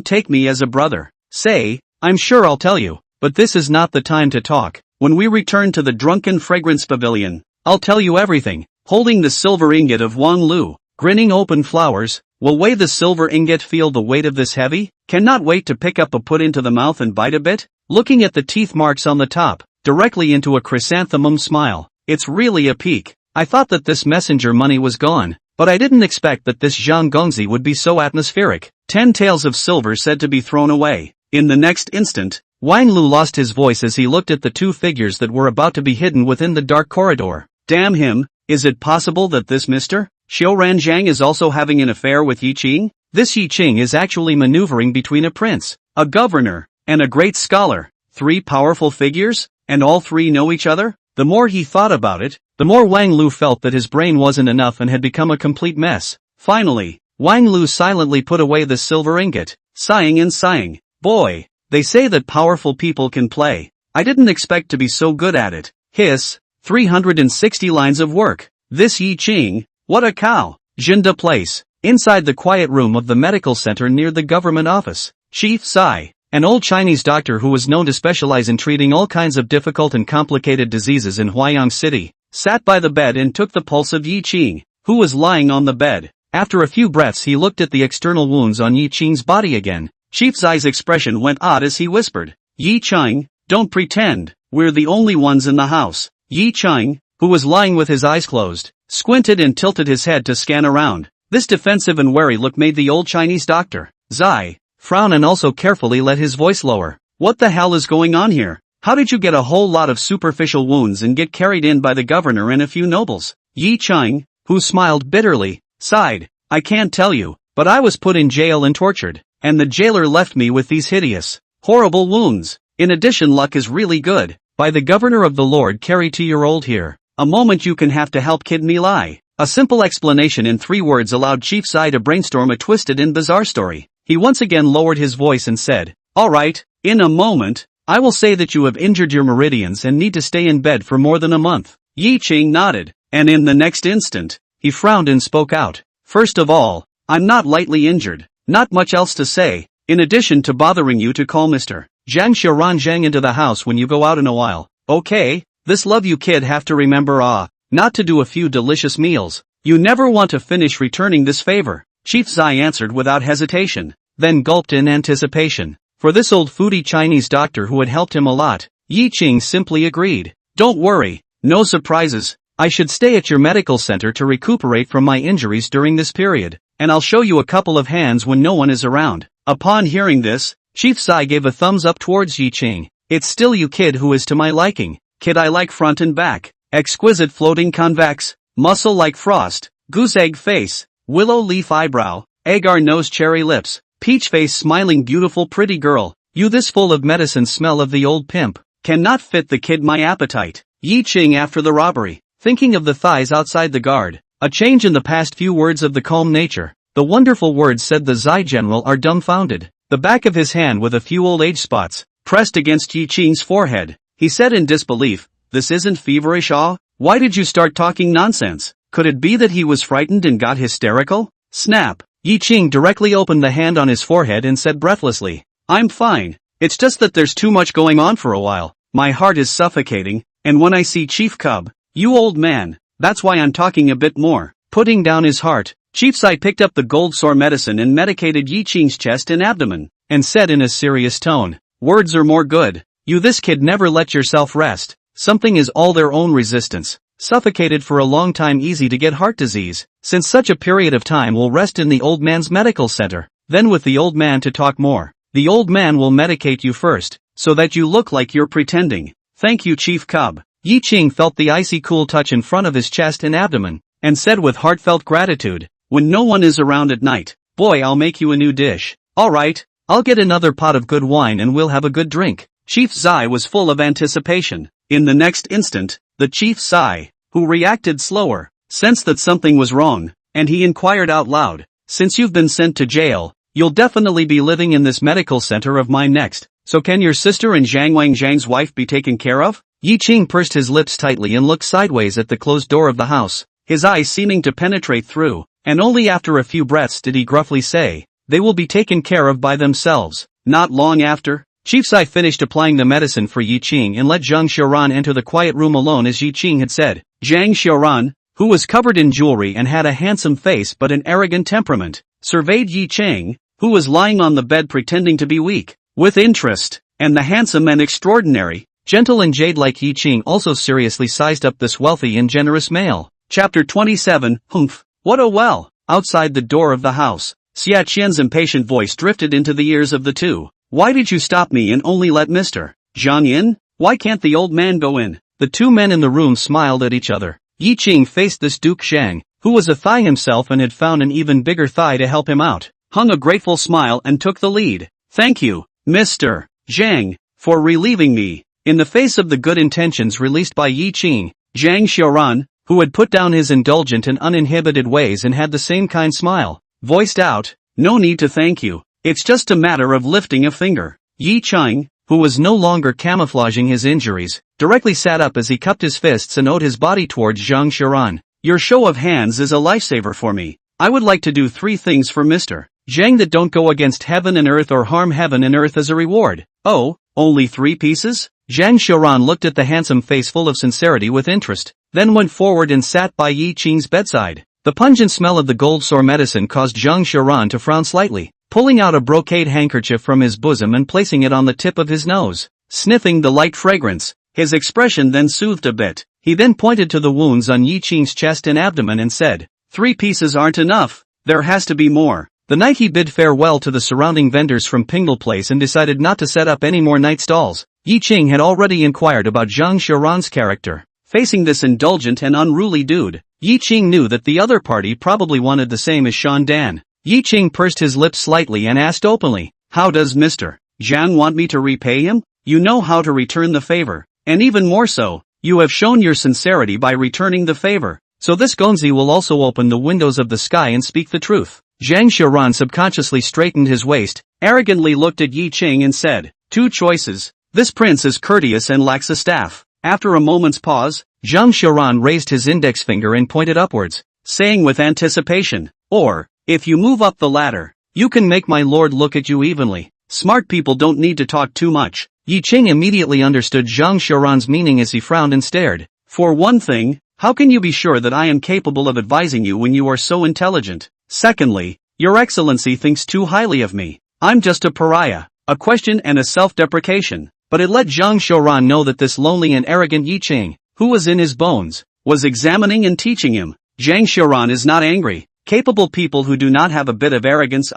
take me as a brother." "Say, I'm sure I'll tell you, but this is not the time to talk. When we return to the Drunken Fragrance Pavilion, I'll tell you everything." Holding the silver ingot of Wang Lu, grinning open flowers, "Will weigh the silver ingot feel the weight of this heavy? Cannot wait to pick up a put into the mouth and bite a bit?" Looking at the teeth marks on the top, directly into a chrysanthemum smile, "It's really a peak. I thought that this messenger money was gone, but I didn't expect that this Zhang Gongzi would be so atmospheric." 10 taels of silver said to be thrown away. In the next instant, Wang Lu lost his voice as he looked at the two figures that were about to be hidden within the dark corridor. Damn him, is it possible that this Mr. Xiaoran Zhang is also having an affair with Yi Qing? This Yi Qing is actually maneuvering between a prince, a governor, and a great scholar. 3 powerful figures, and all 3 know each other? The more he thought about it, the more Wang Lu felt that his brain wasn't enough and had become a complete mess. Finally, Wang Lu silently put away the silver ingot, sighing, "Boy, they say that powerful people can play. I didn't expect to be so good at it." Hiss, 360 lines of work. This Yi Qing, what a cow. Jinda Place, inside the quiet room of the medical center near the government office. Chief Sai, an old Chinese doctor who was known to specialize in treating all kinds of difficult and complicated diseases in Huayang City, sat by the bed and took the pulse of Yi Qing, who was lying on the bed. After a few breaths he looked at the external wounds on Yi Qing's body again. Chief Sai's expression went odd as he whispered, "Yi Qing, don't pretend, we're the only ones in the house." Yi Qing, who was lying with his eyes closed, squinted and tilted his head to scan around. This defensive and wary look made the old Chinese doctor, Zai, frown and also carefully let his voice lower. "What the hell is going on here? How did you get a whole lot of superficial wounds and get carried in by the governor and a few nobles?" Yi Qing, who smiled bitterly, sighed, "I can't tell you, but I was put in jail and tortured, and the jailer left me with these hideous, horrible wounds. In addition, luck is really good. By the governor of the Lord carry 2-year-old here. A moment you can have to help Kid Me Lai." A simple explanation in 3 words allowed Chief Sai to brainstorm a twisted and bizarre story. He once again lowered his voice and said, "Alright, in a moment, I will say that you have injured your meridians and need to stay in bed for more than a month." Yi Qing nodded, and in the next instant, he frowned and spoke out, "First of all, I'm not lightly injured. Not much else to say. In addition to bothering you to call Mr. Zhang Xiaoran Zhang into the house when you go out in a while. Okay, this love you kid have to remember not to do a few delicious meals. You never want to finish returning this favor." Chief Zai answered without hesitation, then gulped in anticipation. For this old foodie Chinese doctor who had helped him a lot, Yi Qing simply agreed. "Don't worry, no surprises. I should stay at your medical center to recuperate from my injuries during this period, and I'll show you a couple of hands when no one is around." Upon hearing this, Chief Sai gave a thumbs up towards Yi Ching. It's still you kid who is to my liking. Kid I like front and back. Exquisite floating convex, muscle like frost, goose egg face, willow leaf eyebrow, agar nose cherry lips, peach face smiling beautiful pretty girl. You this full of medicine smell of the old pimp. Cannot fit the kid my appetite. Yi Ching after the robbery. Thinking of the thighs outside the guard. A change in the past few words of the calm nature. The wonderful words said the Zai general are dumbfounded. The back of his hand with a few old age spots, pressed against Yi Ching's forehead. He said in disbelief, this isn't feverish awe? Why did you start talking nonsense? Could it be that he was frightened and got hysterical? Snap. Yi Ching directly opened the hand on his forehead and said breathlessly, I'm fine. It's just that there's too much going on for a while. My heart is suffocating, and when I see Chief Cub, you old man, that's why I'm talking a bit more. Putting down his heart, Chief Sai picked up the gold sore medicine and medicated Yi Ching's chest and abdomen, and said in a serious tone, words are more good. You this kid never let yourself rest. Something is all their own resistance. Suffocated for a long time easy to get heart disease. Since such a period of time will rest in the old man's medical center. Then with the old man to talk more. The old man will medicate you first, so that you look like you're pretending. Thank you Chief Cub. Yi Ching felt the icy cool touch in front of his chest and abdomen, and said with heartfelt gratitude, when no one is around at night, boy I'll make you a new dish. Alright, I'll get another pot of good wine and we'll have a good drink. Chief Zai was full of anticipation. In the next instant, the Chief Sai, who reacted slower, sensed that something was wrong, and he inquired out loud, since you've been sent to jail, you'll definitely be living in this medical center of mine next, so can your sister and Zhang Wangzhang's wife be taken care of? Yi Ching pursed his lips tightly and looked sideways at the closed door of the house, his eyes seeming to penetrate through, and only after a few breaths did he gruffly say, they will be taken care of by themselves. Not long after, Chief Sai finished applying the medicine for Yi Ching and let Zhang Xiaoran enter the quiet room alone as Yi Ching had said. Zhang Xiaoran, who was covered in jewelry and had a handsome face but an arrogant temperament, surveyed Yi Ching, who was lying on the bed pretending to be weak, with interest, and the handsome and extraordinary, gentle and jade-like Yi Ching also seriously sized up this wealthy and generous male. Chapter 27, Humph. What a well! Outside the door of the house, Xia Qian's impatient voice drifted into the ears of the two. Why did you stop me and only let Mr. Zhang in? Why can't the old man go in? The two men in the room smiled at each other. Yi Ching faced this Duke Zhang, who was a thigh himself and had found an even bigger thigh to help him out, hung a grateful smile and took the lead. Thank you, Mr. Zhang, for relieving me. In the face of the good intentions released by Yi Ching, Zhang Xiaoran, who had put down his indulgent and uninhibited ways and had the same kind smile, voiced out, no need to thank you. It's just a matter of lifting a finger. Yi Ching, who was no longer camouflaging his injuries, directly sat up as he cupped his fists and owed his body towards Zhang Xiaoran. Your show of hands is a lifesaver for me. I would like to do 3 things for Mr. Zhang that don't go against heaven and earth or harm heaven and earth as a reward. Oh, only 3 pieces? Zhang Xiaoran looked at the handsome face full of sincerity with interest, then went forward and sat by Yi Ching's bedside. The pungent smell of the gold sore medicine caused Zhang Xiaoran to frown slightly, pulling out a brocade handkerchief from his bosom and placing it on the tip of his nose. Sniffing the light fragrance, his expression then soothed a bit. He then pointed to the wounds on Yi Ching's chest and abdomen and said, 3 pieces aren't enough, there has to be more. The night he bid farewell to the surrounding vendors from Pingle Place and decided not to set up any more night stalls. Yi Ching had already inquired about Zhang Xiaoran's character. Facing this indulgent and unruly dude, Yi Ching knew that the other party probably wanted the same as Shan Dan. Yi Ching pursed his lips slightly and asked openly, how does Mr. Zhang want me to repay him? You know how to return the favor, and even more so, you have shown your sincerity by returning the favor, so this Gonzi will also open the windows of the sky and speak the truth. Zhang Xiaoran subconsciously straightened his waist, arrogantly looked at Yi Ching and said, 2 choices. This prince is courteous and lacks a staff. After a moment's pause, Zhang Xiaoran raised his index finger and pointed upwards, saying with anticipation, or, if you move up the ladder, you can make my lord look at you evenly. Smart people don't need to talk too much. Yi Ching immediately understood Zhang Xiaoran's meaning as he frowned and stared. For one thing, how can you be sure that I am capable of advising you when you are so intelligent? Secondly, your excellency thinks too highly of me. I'm just a pariah, a question and a self-deprecation. But it let Zhang Xiaoran know that this lonely and arrogant Yi Ching, who was in his bones, was examining and teaching him. Zhang Xiaoran is not angry. Capable people who do not have a bit of arrogance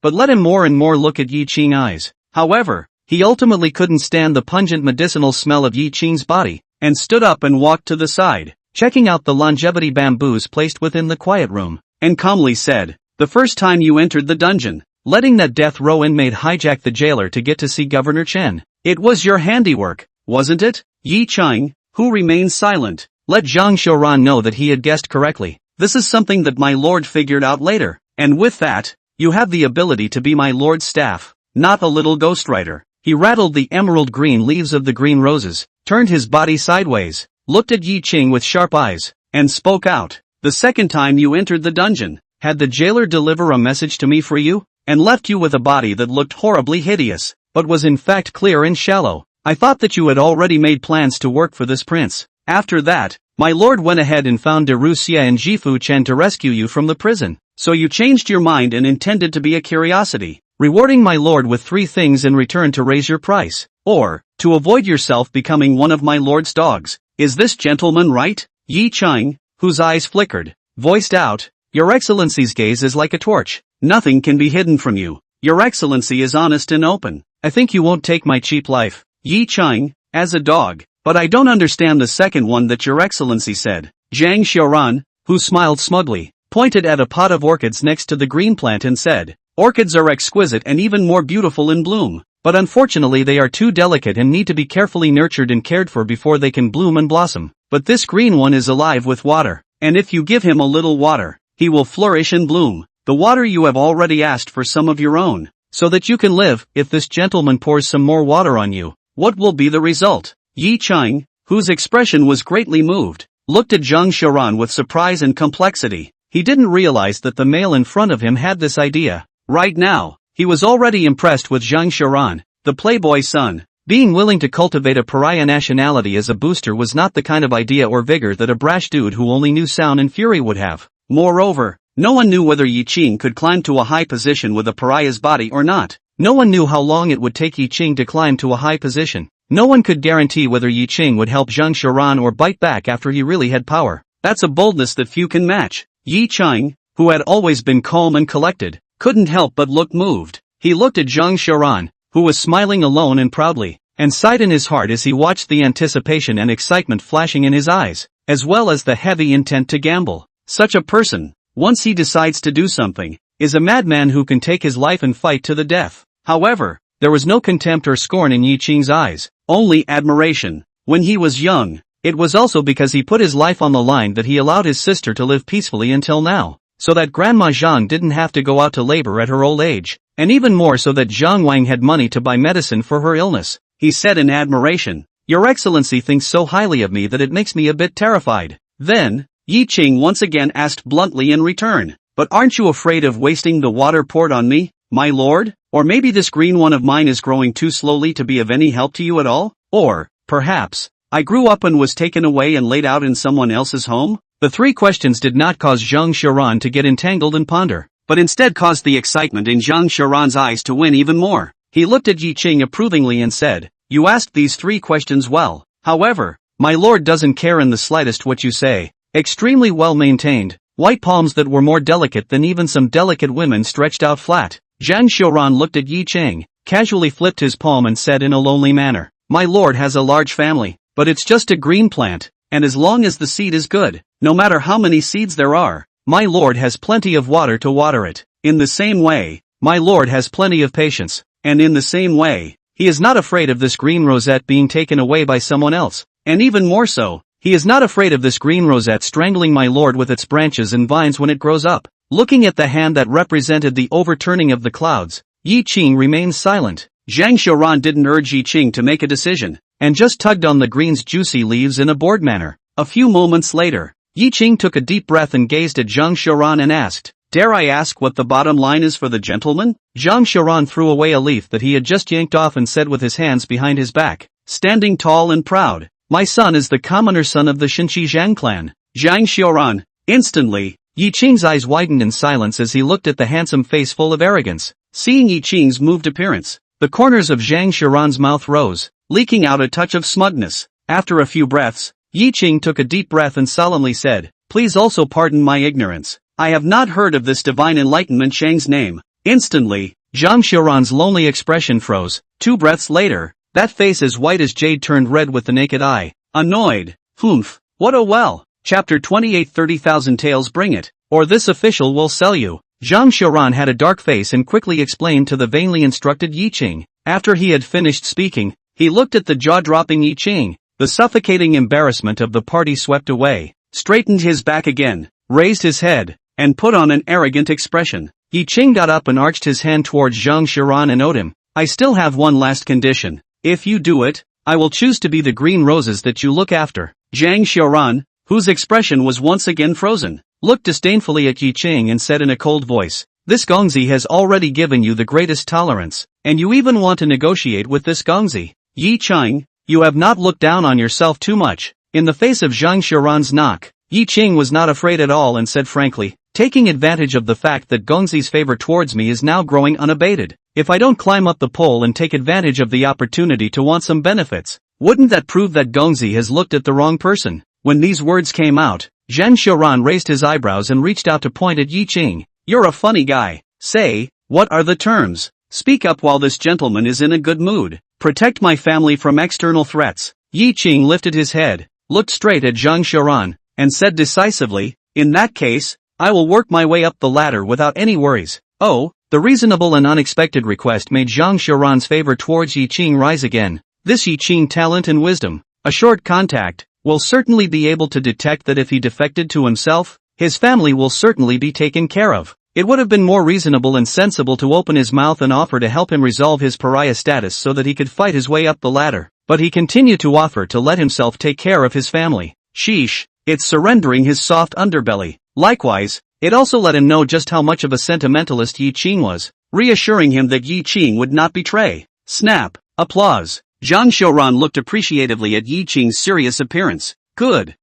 but let him more and more look at Yi Qing's eyes. However, he ultimately couldn't stand the pungent medicinal smell of Yi Qing's body, and stood up and walked to the side, checking out the longevity bamboos placed within the quiet room, and calmly said, "The first time you entered the dungeon, letting that death row inmate hijack the jailer to get to see Governor Chen. It was your handiwork, wasn't it?" Yi Qing, who remained silent, let Zhang Xiaoran know that he had guessed correctly. "This is something that my lord figured out later, and with that, you have the ability to be my lord's staff, not a little ghostwriter." He rattled the emerald green leaves of the green roses, turned his body sideways, looked at Yi Qing with sharp eyes, and spoke out. "The second time you entered the dungeon, had the jailer deliver a message to me for you, and left you with a body that looked horribly hideous, but was in fact clear and shallow. I thought that you had already made plans to work for this prince. After that, my lord went ahead and found De Ruxia and Jifu Chen to rescue you from the prison. So you changed your mind and intended to be a curiosity, rewarding my lord with 3 things in return to raise your price, or to avoid yourself becoming one of my lord's dogs. Is this gentleman right?" Yi Qing, whose eyes flickered, voiced out, "Your Excellency's gaze is like a torch. Nothing can be hidden from you. Your Excellency is honest and open. I think you won't take my cheap life, Yi Qing, as a dog. But I don't understand the second one that your Excellency said." Zhang Xiaoran, who smiled smugly, pointed at a pot of orchids next to the green plant and said, "Orchids are exquisite and even more beautiful in bloom, but unfortunately they are too delicate and need to be carefully nurtured and cared for before they can bloom and blossom. But this green one is alive with water, and if you give him a little water, he will flourish and bloom. The water you have already asked for some of your own, so that you can live. If this gentleman pours some more water on you, what will be the result?" Yi Qing, whose expression was greatly moved, looked at Zhang Xiaoran with surprise and complexity. He didn't realize that the male in front of him had this idea. Right now, he was already impressed with Zhang Xiaoran, the playboy son. Being willing to cultivate a pariah nationality as a booster was not the kind of idea or vigor that a brash dude who only knew sound and fury would have. Moreover, no one knew whether Yi Qing could climb to a high position with a pariah's body or not. No one knew how long it would take Yi Qing to climb to a high position. No one could guarantee whether Yi Qing would help Zhang Xiaoran or bite back after he really had power. That's a boldness that few can match. Yi Qing, who had always been calm and collected, couldn't help but look moved. He looked at Zhang Xiaoran, who was smiling alone and proudly, and sighed in his heart as he watched the anticipation and excitement flashing in his eyes, as well as the heavy intent to gamble. Such a person, once he decides to do something, is a madman who can take his life and fight to the death. However, there was no contempt or scorn in Yi Qing's eyes, only admiration. When he was young, it was also because he put his life on the line that he allowed his sister to live peacefully until now, so that Grandma Zhang didn't have to go out to labor at her old age, and even more so that Zhang Wang had money to buy medicine for her illness. He said in admiration, "Your Excellency thinks so highly of me that it makes me a bit terrified." Then, Yi Qing once again asked bluntly in return, "But aren't you afraid of wasting the water poured on me, my lord? Or maybe this green one of mine is growing too slowly to be of any help to you at all? Or, perhaps, I grew up and was taken away and laid out in someone else's home?" The 3 questions did not cause Zhang Xiaoran to get entangled and ponder, but instead caused the excitement in Zhang Xiaoran's eyes to win even more. He looked at Yi Qing approvingly and said, "You asked these 3 questions well. However, my lord doesn't care in the slightest what you say. Extremely well maintained, white palms that were more delicate than even some delicate women stretched out flat." Zhang Xiaoran looked at Yi Qing, casually flipped his palm and said in a lonely manner, "My lord has a large family, but it's just a green plant, and as long as the seed is good, no matter how many seeds there are, my lord has plenty of water to water it. In the same way, my lord has plenty of patience, and in the same way, he is not afraid of this green rosette being taken away by someone else, and even more so, he is not afraid of this green rosette strangling my lord with its branches and vines when it grows up." Looking at the hand that represented the overturning of the clouds, Yi Qing remained silent. Zhang Xiaoran didn't urge Yi Qing to make a decision, and just tugged on the green's juicy leaves in a bored manner. A few moments later, Yi Qing took a deep breath and gazed at Zhang Xiaoran and asked, "Dare I ask what the bottom line is for the gentleman?" Zhang Xiaoran threw away a leaf that he had just yanked off and said with his hands behind his back, standing tall and proud, "My son is the commoner son of the Shinqi Zhang clan." Zhang Xiaoran. Instantly, Yi Qing's eyes widened in silence as he looked at the handsome face full of arrogance. Seeing Yi Qing's moved appearance, the corners of Zhang Xiaoran's mouth rose, leaking out a touch of smugness. After a few breaths, Yi Qing took a deep breath and solemnly said, "Please also pardon my ignorance. I have not heard of this divine enlightenment Shang's name. Instantly, Zhang Xiaoran's lonely expression froze. 2 breaths later, that face as white as jade turned red with the naked eye. Annoyed. Humph. What a well. Chapter 28 30,000 taels bring it, or this official will sell you. Zhang Xiaoran had a dark face and quickly explained to the vainly instructed Yi Qing. After he had finished speaking, he looked at the jaw-dropping Yi Qing. The suffocating embarrassment of the party swept away, straightened his back again, raised his head, and put on an arrogant expression. Yi Qing got up and arched his hand towards Zhang Xiaoran and owed him. I still have one last condition. If you do it, I will choose to be the green roses that you look after. Zhang Xiaoran, whose expression was once again frozen, looked disdainfully at Yi Qing and said in a cold voice, this Gongzi has already given you the greatest tolerance, and you even want to negotiate with this Gongzi. Yi Qing, you have not looked down on yourself too much. In the face of Zhang Xiaoran's knock, Yi Qing was not afraid at all and said frankly, taking advantage of the fact that Gongzi's favor towards me is now growing unabated. If I don't climb up the pole and take advantage of the opportunity to want some benefits, wouldn't that prove that Gongzi has looked at the wrong person? When these words came out, Zhang Xiaoran raised his eyebrows and reached out to point at Yi Qing. You're a funny guy. Say, what are the terms? Speak up while this gentleman is in a good mood. Protect my family from external threats. Yi Qing lifted his head, looked straight at Zhang Xiaoran, and said decisively, in that case, I will work my way up the ladder without any worries. Oh, the reasonable and unexpected request made Zhang Xiaoran's favor towards Yi Qing rise again. This Yi Qing talent and wisdom, a short contact, will certainly be able to detect that if he defected to himself, his family will certainly be taken care of. It would have been more reasonable and sensible to open his mouth and offer to help him resolve his pariah status so that he could fight his way up the ladder. But he continued to offer to let himself take care of his family. Sheesh, it's surrendering his soft underbelly. Likewise, it also let him know just how much of a sentimentalist Yi Qing was, reassuring him that Yi Qing would not betray. Snap. Applause. Zhang Xiaoran looked appreciatively at Yi Qing's serious appearance. Good.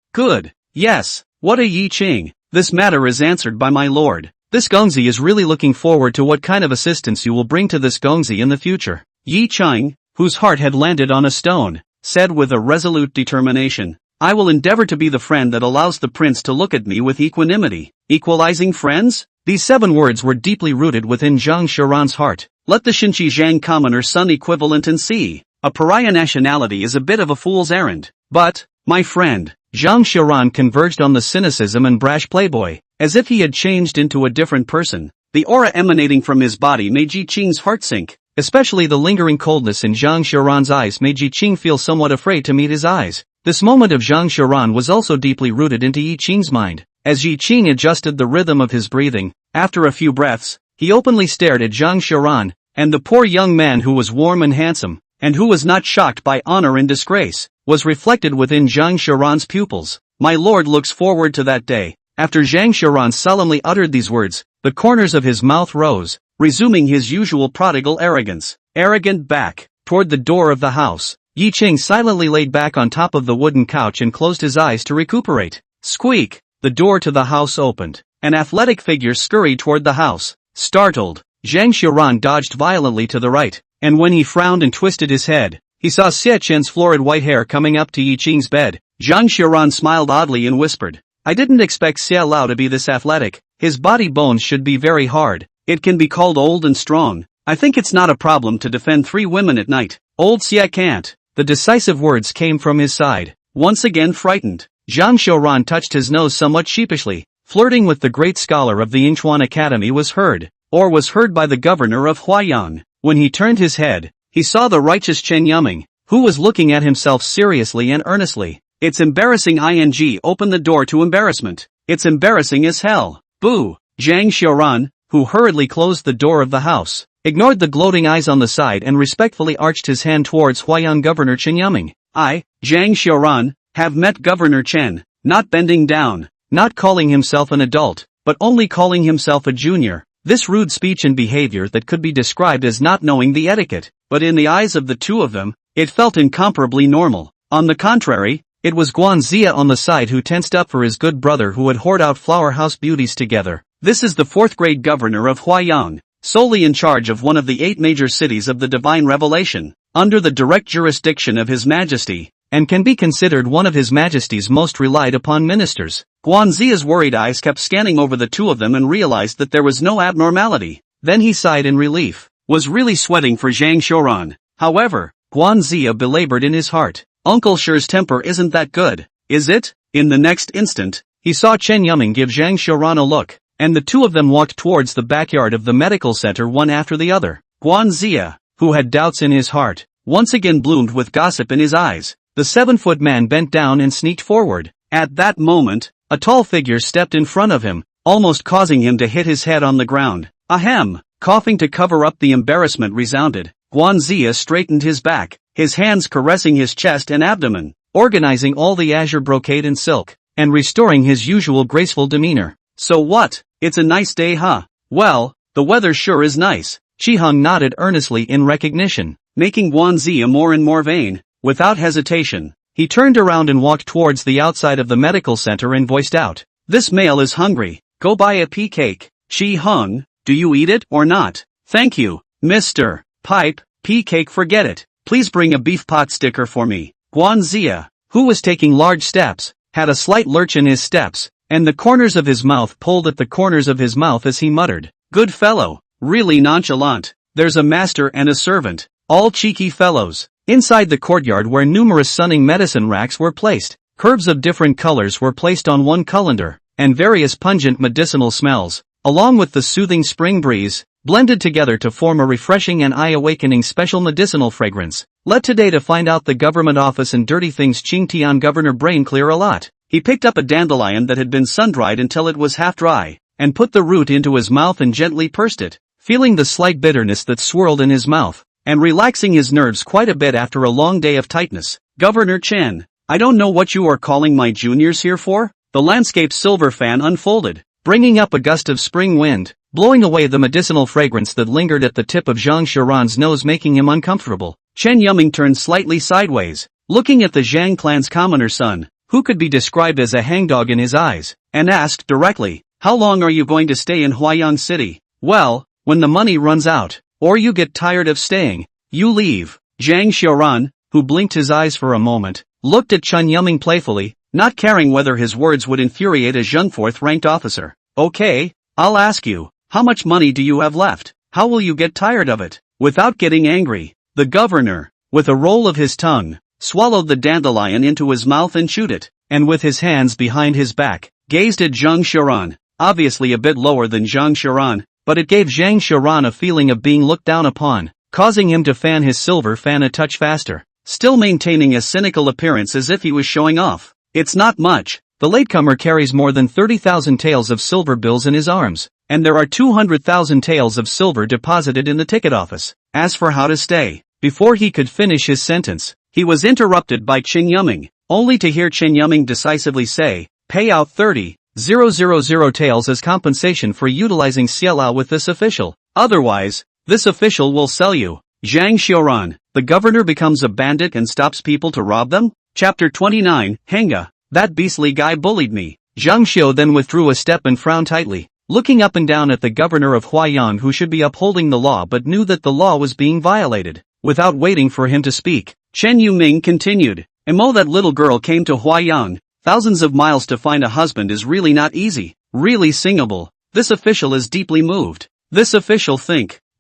Yes, what a Yi Qing. This matter is answered by my lord. This Gongzi is really looking forward to what kind of assistance you will bring to this Gongzi in the future. Yi Qing, whose heart had landed on a stone, said with a resolute determination, I will endeavor to be the friend that allows the prince to look at me with equanimity. Equalizing friends? These 7 words were deeply rooted within Zhang Xiaoran's heart. Let the Xinqi Zhang commoner son equivalent and see. A pariah nationality is a bit of a fool's errand. But, my friend, Zhang Xiaoran converged on the cynicism and brash playboy, as if he had changed into a different person. The aura emanating from his body made Yi Qing's heart sink. Especially the lingering coldness in Zhang Xiaoran's eyes made Yi Qing feel somewhat afraid to meet his eyes. This moment of Zhang Xiaoran was also deeply rooted into Yi Qing's mind. As Yi Qing adjusted the rhythm of his breathing, after a few breaths, he openly stared at Zhang Xiaoran, and the poor young man who was warm and handsome, and who was not shocked by honor and disgrace, was reflected within Zhang Xiaoran's pupils. My lord looks forward to that day. After Zhang Xiaoran solemnly uttered these words, the corners of his mouth rose, resuming his usual prodigal arrogance. Arrogant back, toward the door of the house. Yi Qing silently laid back on top of the wooden couch and closed his eyes to recuperate. Squeak! The door to the house opened. An athletic figure scurried toward the house. Startled, Zhang Xiaoran dodged violently to the right, and when he frowned and twisted his head, he saw Xie Chen's florid white hair coming up to Yi Qing's bed. Zhang Xiaoran smiled oddly and whispered, I didn't expect Xie Lao to be this athletic. His body bones should be very hard. It can be called old and strong. I think it's not a problem to defend 3 women at night. Old Xie can't. The decisive words came from his side. Once again frightened, Zhang Xiaoran touched his nose somewhat sheepishly. Flirting with the great scholar of the Yinchuan Academy was heard by the governor of Huaiyang. When he turned his head, he saw the righteous Chen Yuming, who was looking at himself seriously and earnestly. It's embarrassing ing open the door to embarrassment. It's embarrassing as hell. Boo! Zhang Xiaoran, who hurriedly closed the door of the house, ignored the gloating eyes on the side and respectfully arched his hand towards Huaiyang Governor Chen Yuming. I, Zhang Xiaoran, have met Governor Chen, not bending down, not calling himself an adult, but only calling himself a junior. This rude speech and behavior that could be described as not knowing the etiquette, but in the eyes of the two of them, it felt incomparably normal. On the contrary, it was Guanxia on the side who tensed up for his good brother who had hoard out flower house beauties together. This is the 4th grade governor of Huaiyang, solely in charge of one of the 8 major cities of the divine revelation, under the direct jurisdiction of His Majesty, and can be considered one of His Majesty's most relied upon ministers. Guanxia's worried eyes kept scanning over the two of them and realized that there was no abnormality. Then he sighed in relief. Was really sweating for Zhang Xiaoran. However, Guan Zia belabored in his heart. Uncle Shi's temper isn't that good, is it? In the next instant, he saw Chen Yuming give Zhang Xiaoran a look, and the two of them walked towards the backyard of the medical center one after the other. Guan Zia, who had doubts in his heart, once again bloomed with gossip in his eyes. The 7-foot man bent down and sneaked forward. At that moment, a tall figure stepped in front of him, almost causing him to hit his head on the ground. Ahem! Coughing to cover up the embarrassment resounded. Guan Zia straightened his back, his hands caressing his chest and abdomen, organizing all the azure brocade and silk, and restoring his usual graceful demeanor. So what? It's a nice day, huh? Well, the weather sure is nice. Chihung nodded earnestly in recognition, making Guan Zia more and more vain. Without hesitation, he turned around and walked towards the outside of the medical center and voiced out, "This male is hungry. Go buy a pea cake. Chi-hung, do you eat it or not?" "Thank you, Mr. Pipe, pea cake forget it. Please bring a beef pot sticker for me." Guan Zia, who was taking large steps, had a slight lurch in his steps, and the corners of his mouth pulled at the corners of his mouth as he muttered, "Good fellow, really nonchalant. There's a master and a servant, all cheeky fellows." Inside the courtyard where numerous sunning medicine racks were placed, herbs of different colors were placed on one colander, and various pungent medicinal smells, along with the soothing spring breeze, blended together to form a refreshing and eye-awakening special medicinal fragrance. Let today to find out the government office and dirty things Qingtian Governor Brain clear a lot. He picked up a dandelion that had been sun-dried until it was half dry, and put the root into his mouth and gently pursed it, feeling the slight bitterness that swirled in his mouth, and relaxing his nerves quite a bit after a long day of tightness. "Governor Chen, I don't know what you are calling my juniors here for?" The landscape's silver fan unfolded, bringing up a gust of spring wind, blowing away the medicinal fragrance that lingered at the tip of Zhang Xiaoran's nose, making him uncomfortable. Chen Yuming turned slightly sideways, looking at the Zhang clan's commoner son, who could be described as a hangdog in his eyes, and asked directly, "How long are you going to stay in Huayang City?" "Well, when the money runs out, or you get tired of staying, you leave." Zhang Xiaoran, who blinked his eyes for a moment, looked at Chen Yuming playfully, not caring whether his words would infuriate a young fourth-ranked officer. "Okay, I'll ask you, how much money do you have left? How will you get tired of it?" Without getting angry, the governor, with a roll of his tongue, swallowed the dandelion into his mouth and chewed it, and with his hands behind his back, gazed at Zhang Xiaoran, obviously a bit lower than Zhang Xiaoran, but it gave Zhang Xiaoran a feeling of being looked down upon, causing him to fan his silver fan a touch faster, still maintaining a cynical appearance as if he was showing off. "It's not much. The latecomer carries more than 30,000 taels of silver bills in his arms, and there are 200,000 taels of silver deposited in the ticket office. As for how to stay," before he could finish his sentence, he was interrupted by Chen Yuming, only to hear Chen Yuming decisively say, "Pay out 30,000 taels as compensation for utilizing Xialao with this official. Otherwise, this official will sell you." Zhang Xiaoran, the governor becomes a bandit and stops people to rob them? Chapter 29, Hanga. That beastly guy bullied me. Zhang Xiao then withdrew a step and frowned tightly, looking up and down at the governor of Huayang, who should be upholding the law but knew that the law was being violated. Without waiting for him to speak, Chen Yuming continued, That little girl came to Huayang. Thousands of miles to find a husband is really not easy, really singable. This official is deeply moved. This official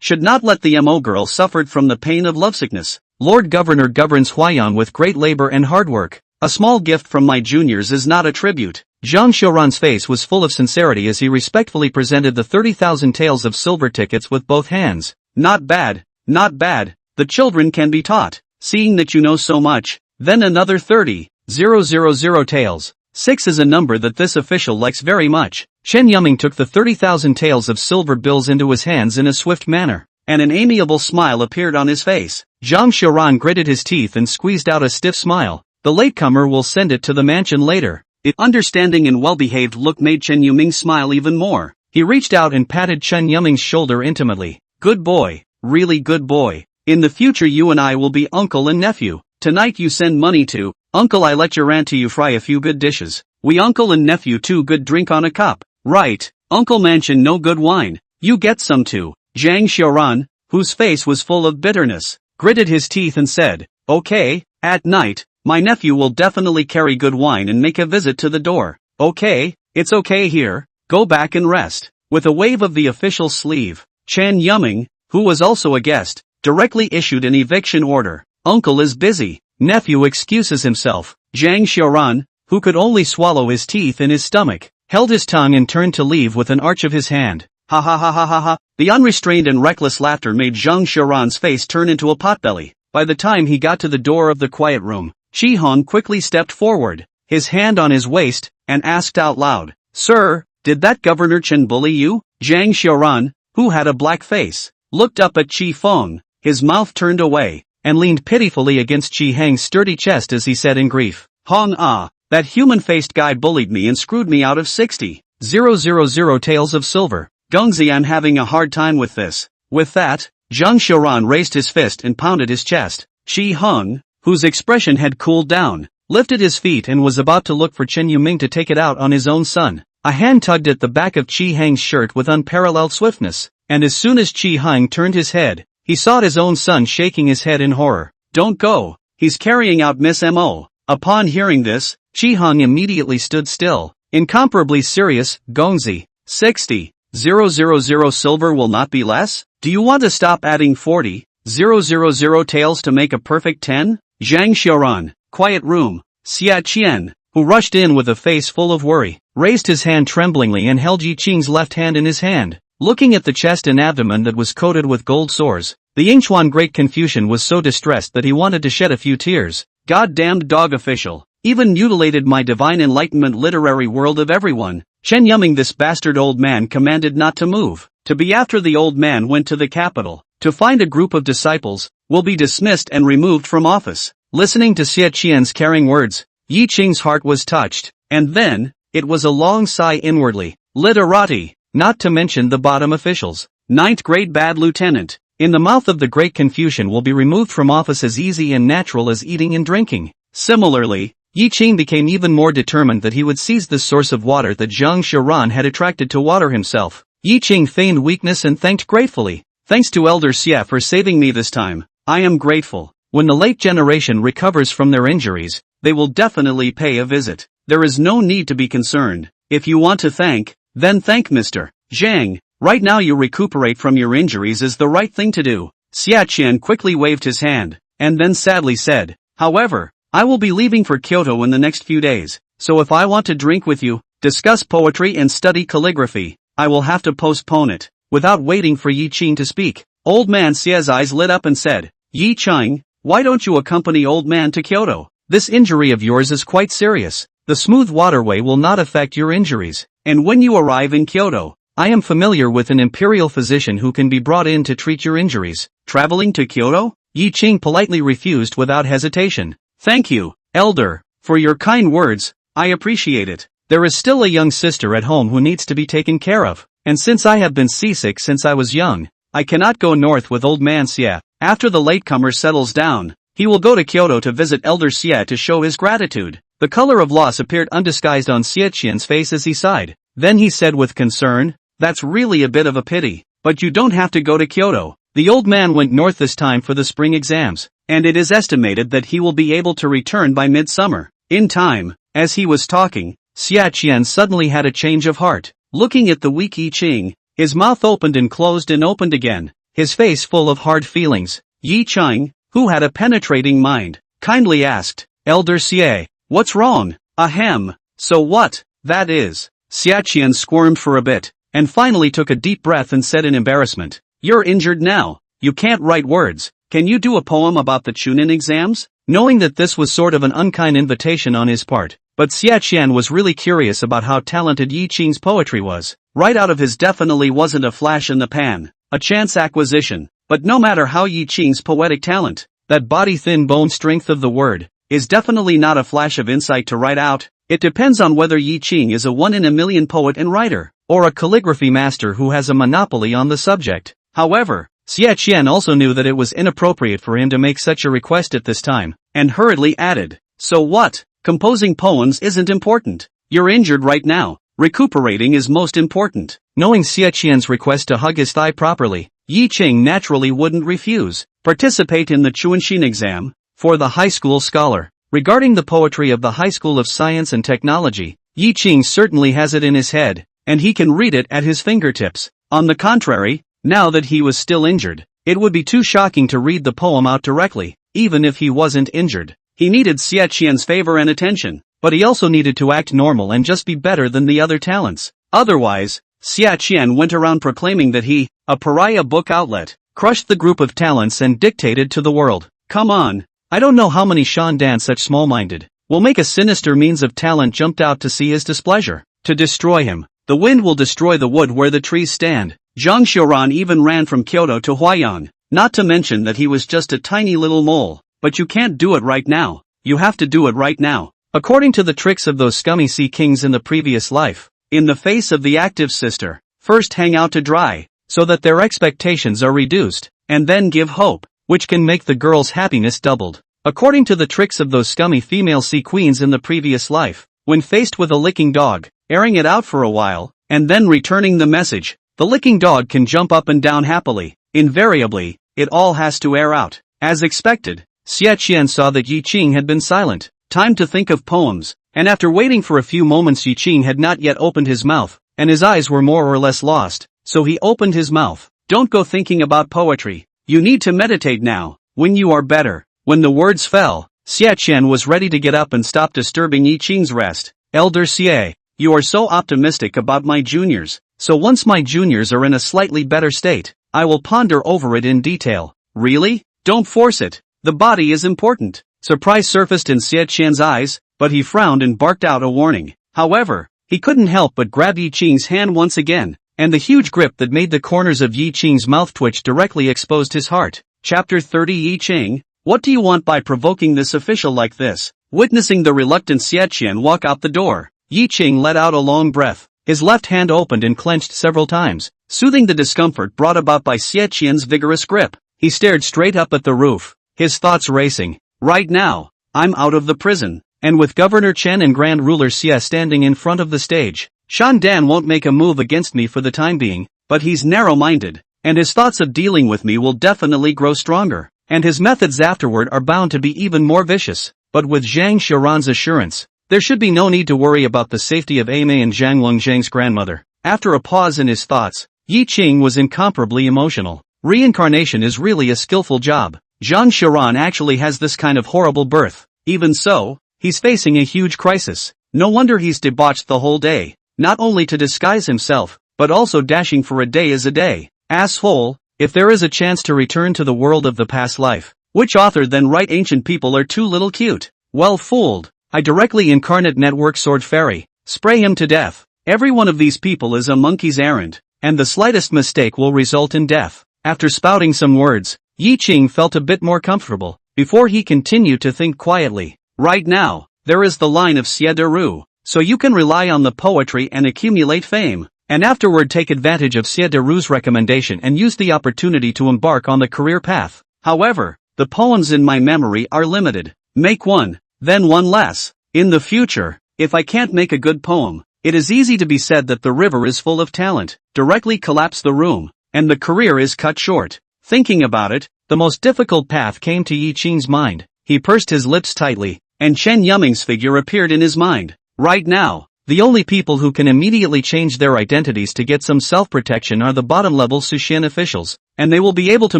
should not let the Mo girl suffered from the pain of lovesickness. Lord Governor governs Huayang with great labor and hard work. A small gift from my juniors is not a tribute. Zhang Xiaoran's face was full of sincerity as he respectfully presented the 30,000 taels of silver tickets with both hands. Not bad, not bad. The children can be taught. Seeing that you know so much, then another 30,000 taels. 6 is a number that this official likes very much. Chen Yuming took the 30,000 taels of silver bills into his hands in a swift manner, and an amiable smile appeared on his face. Zhang Xiaoran gritted his teeth and squeezed out a stiff smile. The latecomer will send it to the mansion later. Its understanding and well-behaved look made Chen Yuming smile even more. He reached out and patted Chen Yuming's shoulder intimately. Good boy, really good boy. In the future you and I will be uncle and nephew. Tonight you send money to Uncle, I let your auntie you fry a few good dishes. We uncle and nephew too good drink on a cup. Right, Uncle Mansion no good wine. You get some too. Zhang Xiaoran, whose face was full of bitterness, gritted his teeth and said, Okay, at night, my nephew will definitely carry good wine and make a visit to the door. Okay, it's okay here, go back and rest. With a wave of the official's sleeve, Chan Yumming, who was also a guest, directly issued an eviction order. Uncle is busy. Nephew excuses himself. Zhang Xiaoran, who could only swallow his teeth in his stomach, held his tongue and turned to leave with an arch of his hand. Ha ha ha ha ha ha. The unrestrained and reckless laughter made Zhang Xiaoran's face turn into a potbelly. By the time he got to the door of the quiet room, Chi Hong quickly stepped forward, his hand on his waist, and asked out loud, "Sir, did that Governor Chen bully you?" Zhang Xiaoran, who had a black face, looked up at Chi Feng, his mouth turned away, and leaned pitifully against Chi Hang's sturdy chest as he said in grief, "Hong ah, that human-faced guy bullied me and screwed me out of 60,000 taels of silver. Gongzi, I'm having a hard time with this." With that, Zhang Xiaoran raised his fist and pounded his chest. Chi Hung, whose expression had cooled down, lifted his feet and was about to look for Chen Yuming to take it out on his own son. A hand tugged at the back of Chi Hang's shirt with unparalleled swiftness, and as soon as Chi Hung turned his head, he saw his own son shaking his head in horror. "Don't go, he's carrying out Miss M.O." Upon hearing this, Chi Hung immediately stood still, incomparably serious. "Gongzi, 60,000 silver will not be less? Do you want to stop adding 40,000 taels to make a perfect 10? Zhang Xiaoran, quiet room. Xia Qian, who rushed in with a face full of worry, raised his hand tremblingly and held Yi Qing's left hand in his hand. Looking at the chest and abdomen that was coated with gold sores, the Yingchuan Great Confucian was so distressed that he wanted to shed a few tears. "Goddamned dog official, even mutilated my divine enlightenment literary world of everyone." Chen Yumming, this bastard old man, commanded not to move. To be after the old man went to the capital, to find a group of disciples, will be dismissed and removed from office. Listening to Xia Qian's caring words, Yi Qing's heart was touched, and then, it was a long sigh inwardly. Literati, not to mention the bottom officials. 9th grade bad lieutenant, in the mouth of the Great Confucian, will be removed from office as easy and natural as eating and drinking. Similarly, Yi Qing became even more determined that he would seize this source of water that Zhang Xiaoran had attracted to water himself. Yi Qing feigned weakness and thanked gratefully. "Thanks to Elder Xia for saving me this time. I am grateful. When the late generation recovers from their injuries, they will definitely pay a visit. There is no need to be concerned. If you want to thank, then thank Mr. Zhang. Right now you recuperate from your injuries is the right thing to do." Xia Qian quickly waved his hand, and then sadly said, "However, I will be leaving for Kyoto in the next few days, so if I want to drink with you, discuss poetry and study calligraphy, I will have to postpone it." Without waiting for Yi Qing to speak, Old Man Xia's eyes lit up and said, "Yi Qing, why don't you accompany Old Man to Kyoto? This injury of yours is quite serious. The smooth waterway will not affect your injuries, and when you arrive in Kyoto, I am familiar with an imperial physician who can be brought in to treat your injuries." Traveling to Kyoto? Yi Qing politely refused without hesitation. "Thank you, Elder, for your kind words, I appreciate it. There is still a young sister at home who needs to be taken care of, and since I have been seasick since I was young, I cannot go north with Old Man Xia. After the latecomer settles down, he will go to Kyoto to visit Elder Xia to show his gratitude." The color of loss appeared undisguised on Xia Qian's face as he sighed. Then he said with concern, "That's really a bit of a pity, but you don't have to go to Kyoto." The old man went north this time for the spring exams, and it is estimated that he will be able to return by midsummer. In time, as he was talking, Xia Qian suddenly had a change of heart. Looking at the weak Yi Qing, his mouth opened and closed and opened again, his face full of hard feelings. Yi Qing, who had a penetrating mind, kindly asked, "Elder Xie, what's wrong?" "Ahem, so what, that is." Xia Qian squirmed for a bit, and finally took a deep breath and said in embarrassment, "You're injured now, you can't write words, can you do a poem about the Chunin exams?" Knowing that this was sort of an unkind invitation on his part, but Xia Qian was really curious about how talented Yi Qing's poetry was. Right out of his definitely wasn't a flash in the pan, a chance acquisition, but no matter how Yi Qing's poetic talent, that body-thin bone strength of the word, is definitely not a flash of insight to write out. It depends on whether Yi Qing is a one-in-a-million poet and writer, or a calligraphy master who has a monopoly on the subject. However, Xia Qian also knew that it was inappropriate for him to make such a request at this time, and hurriedly added, "So what? Composing poems isn't important. You're injured right now. Recuperating is most important." Knowing Xia Qian's request to hug his thigh properly, Yi Qing naturally wouldn't refuse. Participate in the Chuanshin exam, for the high school scholar. Regarding the poetry of the High School of Science and Technology, Yi Qing certainly has it in his head, and he can read it at his fingertips. On the contrary, Now that he was still injured, it would be too shocking to read the poem out directly, even if he wasn't injured. He needed Xie Qian's favor and attention, but he also needed to act normal and just be better than the other talents. Otherwise, Xie Qian went around proclaiming that he, a pariah book outlet, crushed the group of talents and dictated to the world. Come on, I don't know how many Shandan such small-minded will make a sinister means of talent jumped out to see his displeasure, to destroy him. The wind will destroy the wood where the trees stand. Zhang Xiuran even ran from Kyoto to Huayan, not to mention that he was just a tiny little mole. But you can't do it right now. You have to do it right now. According to the tricks of those scummy sea kings in the previous life, in the face of the active sister, first hang out to dry, so that their expectations are reduced, and then give hope, which can make the girl's happiness doubled. According to the tricks of those scummy female sea queens in the previous life, when faced with a licking dog, airing it out for a while, and then returning the message, the licking dog can jump up and down happily. Invariably, it all has to air out. As expected, Xie Qian saw that Yi Qing had been silent. Time to think of poems, and after waiting for a few moments Yi Qing had not yet opened his mouth, and his eyes were more or less lost, so he opened his mouth. Don't go thinking about poetry. You need to meditate now, when you are better. When the words fell, Xie Qian was ready to get up and stop disturbing Yi Qing's rest. Elder Xie, you are so optimistic about my juniors, so once my juniors are in a slightly better state, I will ponder over it in detail. Really? Don't force it. The body is important. Surprise surfaced in Xie Qian's eyes, but he frowned and barked out a warning. However, he couldn't help but grab Yi Qing's hand once again, and the huge grip that made the corners of Yi Qing's mouth twitch directly exposed his heart. Chapter 30 Yi Qing, what do you want by provoking this official like this? Witnessing the reluctant Xie Qian walk out the door, Yi Qing let out a long breath. His left hand opened and clenched several times, soothing the discomfort brought about by Xie Qian's vigorous grip. He stared straight up at the roof, his thoughts racing. Right now, I'm out of the prison, and with Governor Chen and Grand Ruler Xie standing in front of the stage, Shan Dan won't make a move against me for the time being, but he's narrow-minded, and his thoughts of dealing with me will definitely grow stronger, and his methods afterward are bound to be even more vicious. But with Zhang Xiuran's assurance, there should be no need to worry about the safety of Amei and Zhang Longzhang's grandmother. After a pause in his thoughts, Yi Qing was incomparably emotional. Reincarnation is really a skillful job. Zhang Xiuran actually has this kind of horrible birth. Even so, he's facing a huge crisis. No wonder he's debauched the whole day, not only to disguise himself, but also dashing for a day is a day. Asshole, if there is a chance to return to the world of the past life, which author then write ancient people are too little cute? Well fooled. I directly incarnate network sword fairy. Spray him to death. Every one of these people is a monkey's errand, and the slightest mistake will result in death. After spouting some words, Yi Qing felt a bit more comfortable, before he continued to think quietly. Right now, there is the line of Xie de Ru, so you can rely on the poetry and accumulate fame, and afterward take advantage of Xie de Ru's recommendation and use the opportunity to embark on the career path. However, the poems in my memory are limited. Make one, then one less. In the future, if I can't make a good poem, it is easy to be said that the river is full of talent, directly collapse the room, and the career is cut short. Thinking about it, the most difficult path came to Yi Qing's mind. He pursed his lips tightly, and Chen Yuming's figure appeared in his mind. Right now, the only people who can immediately change their identities to get some self-protection are the bottom-level Sushin officials, and they will be able to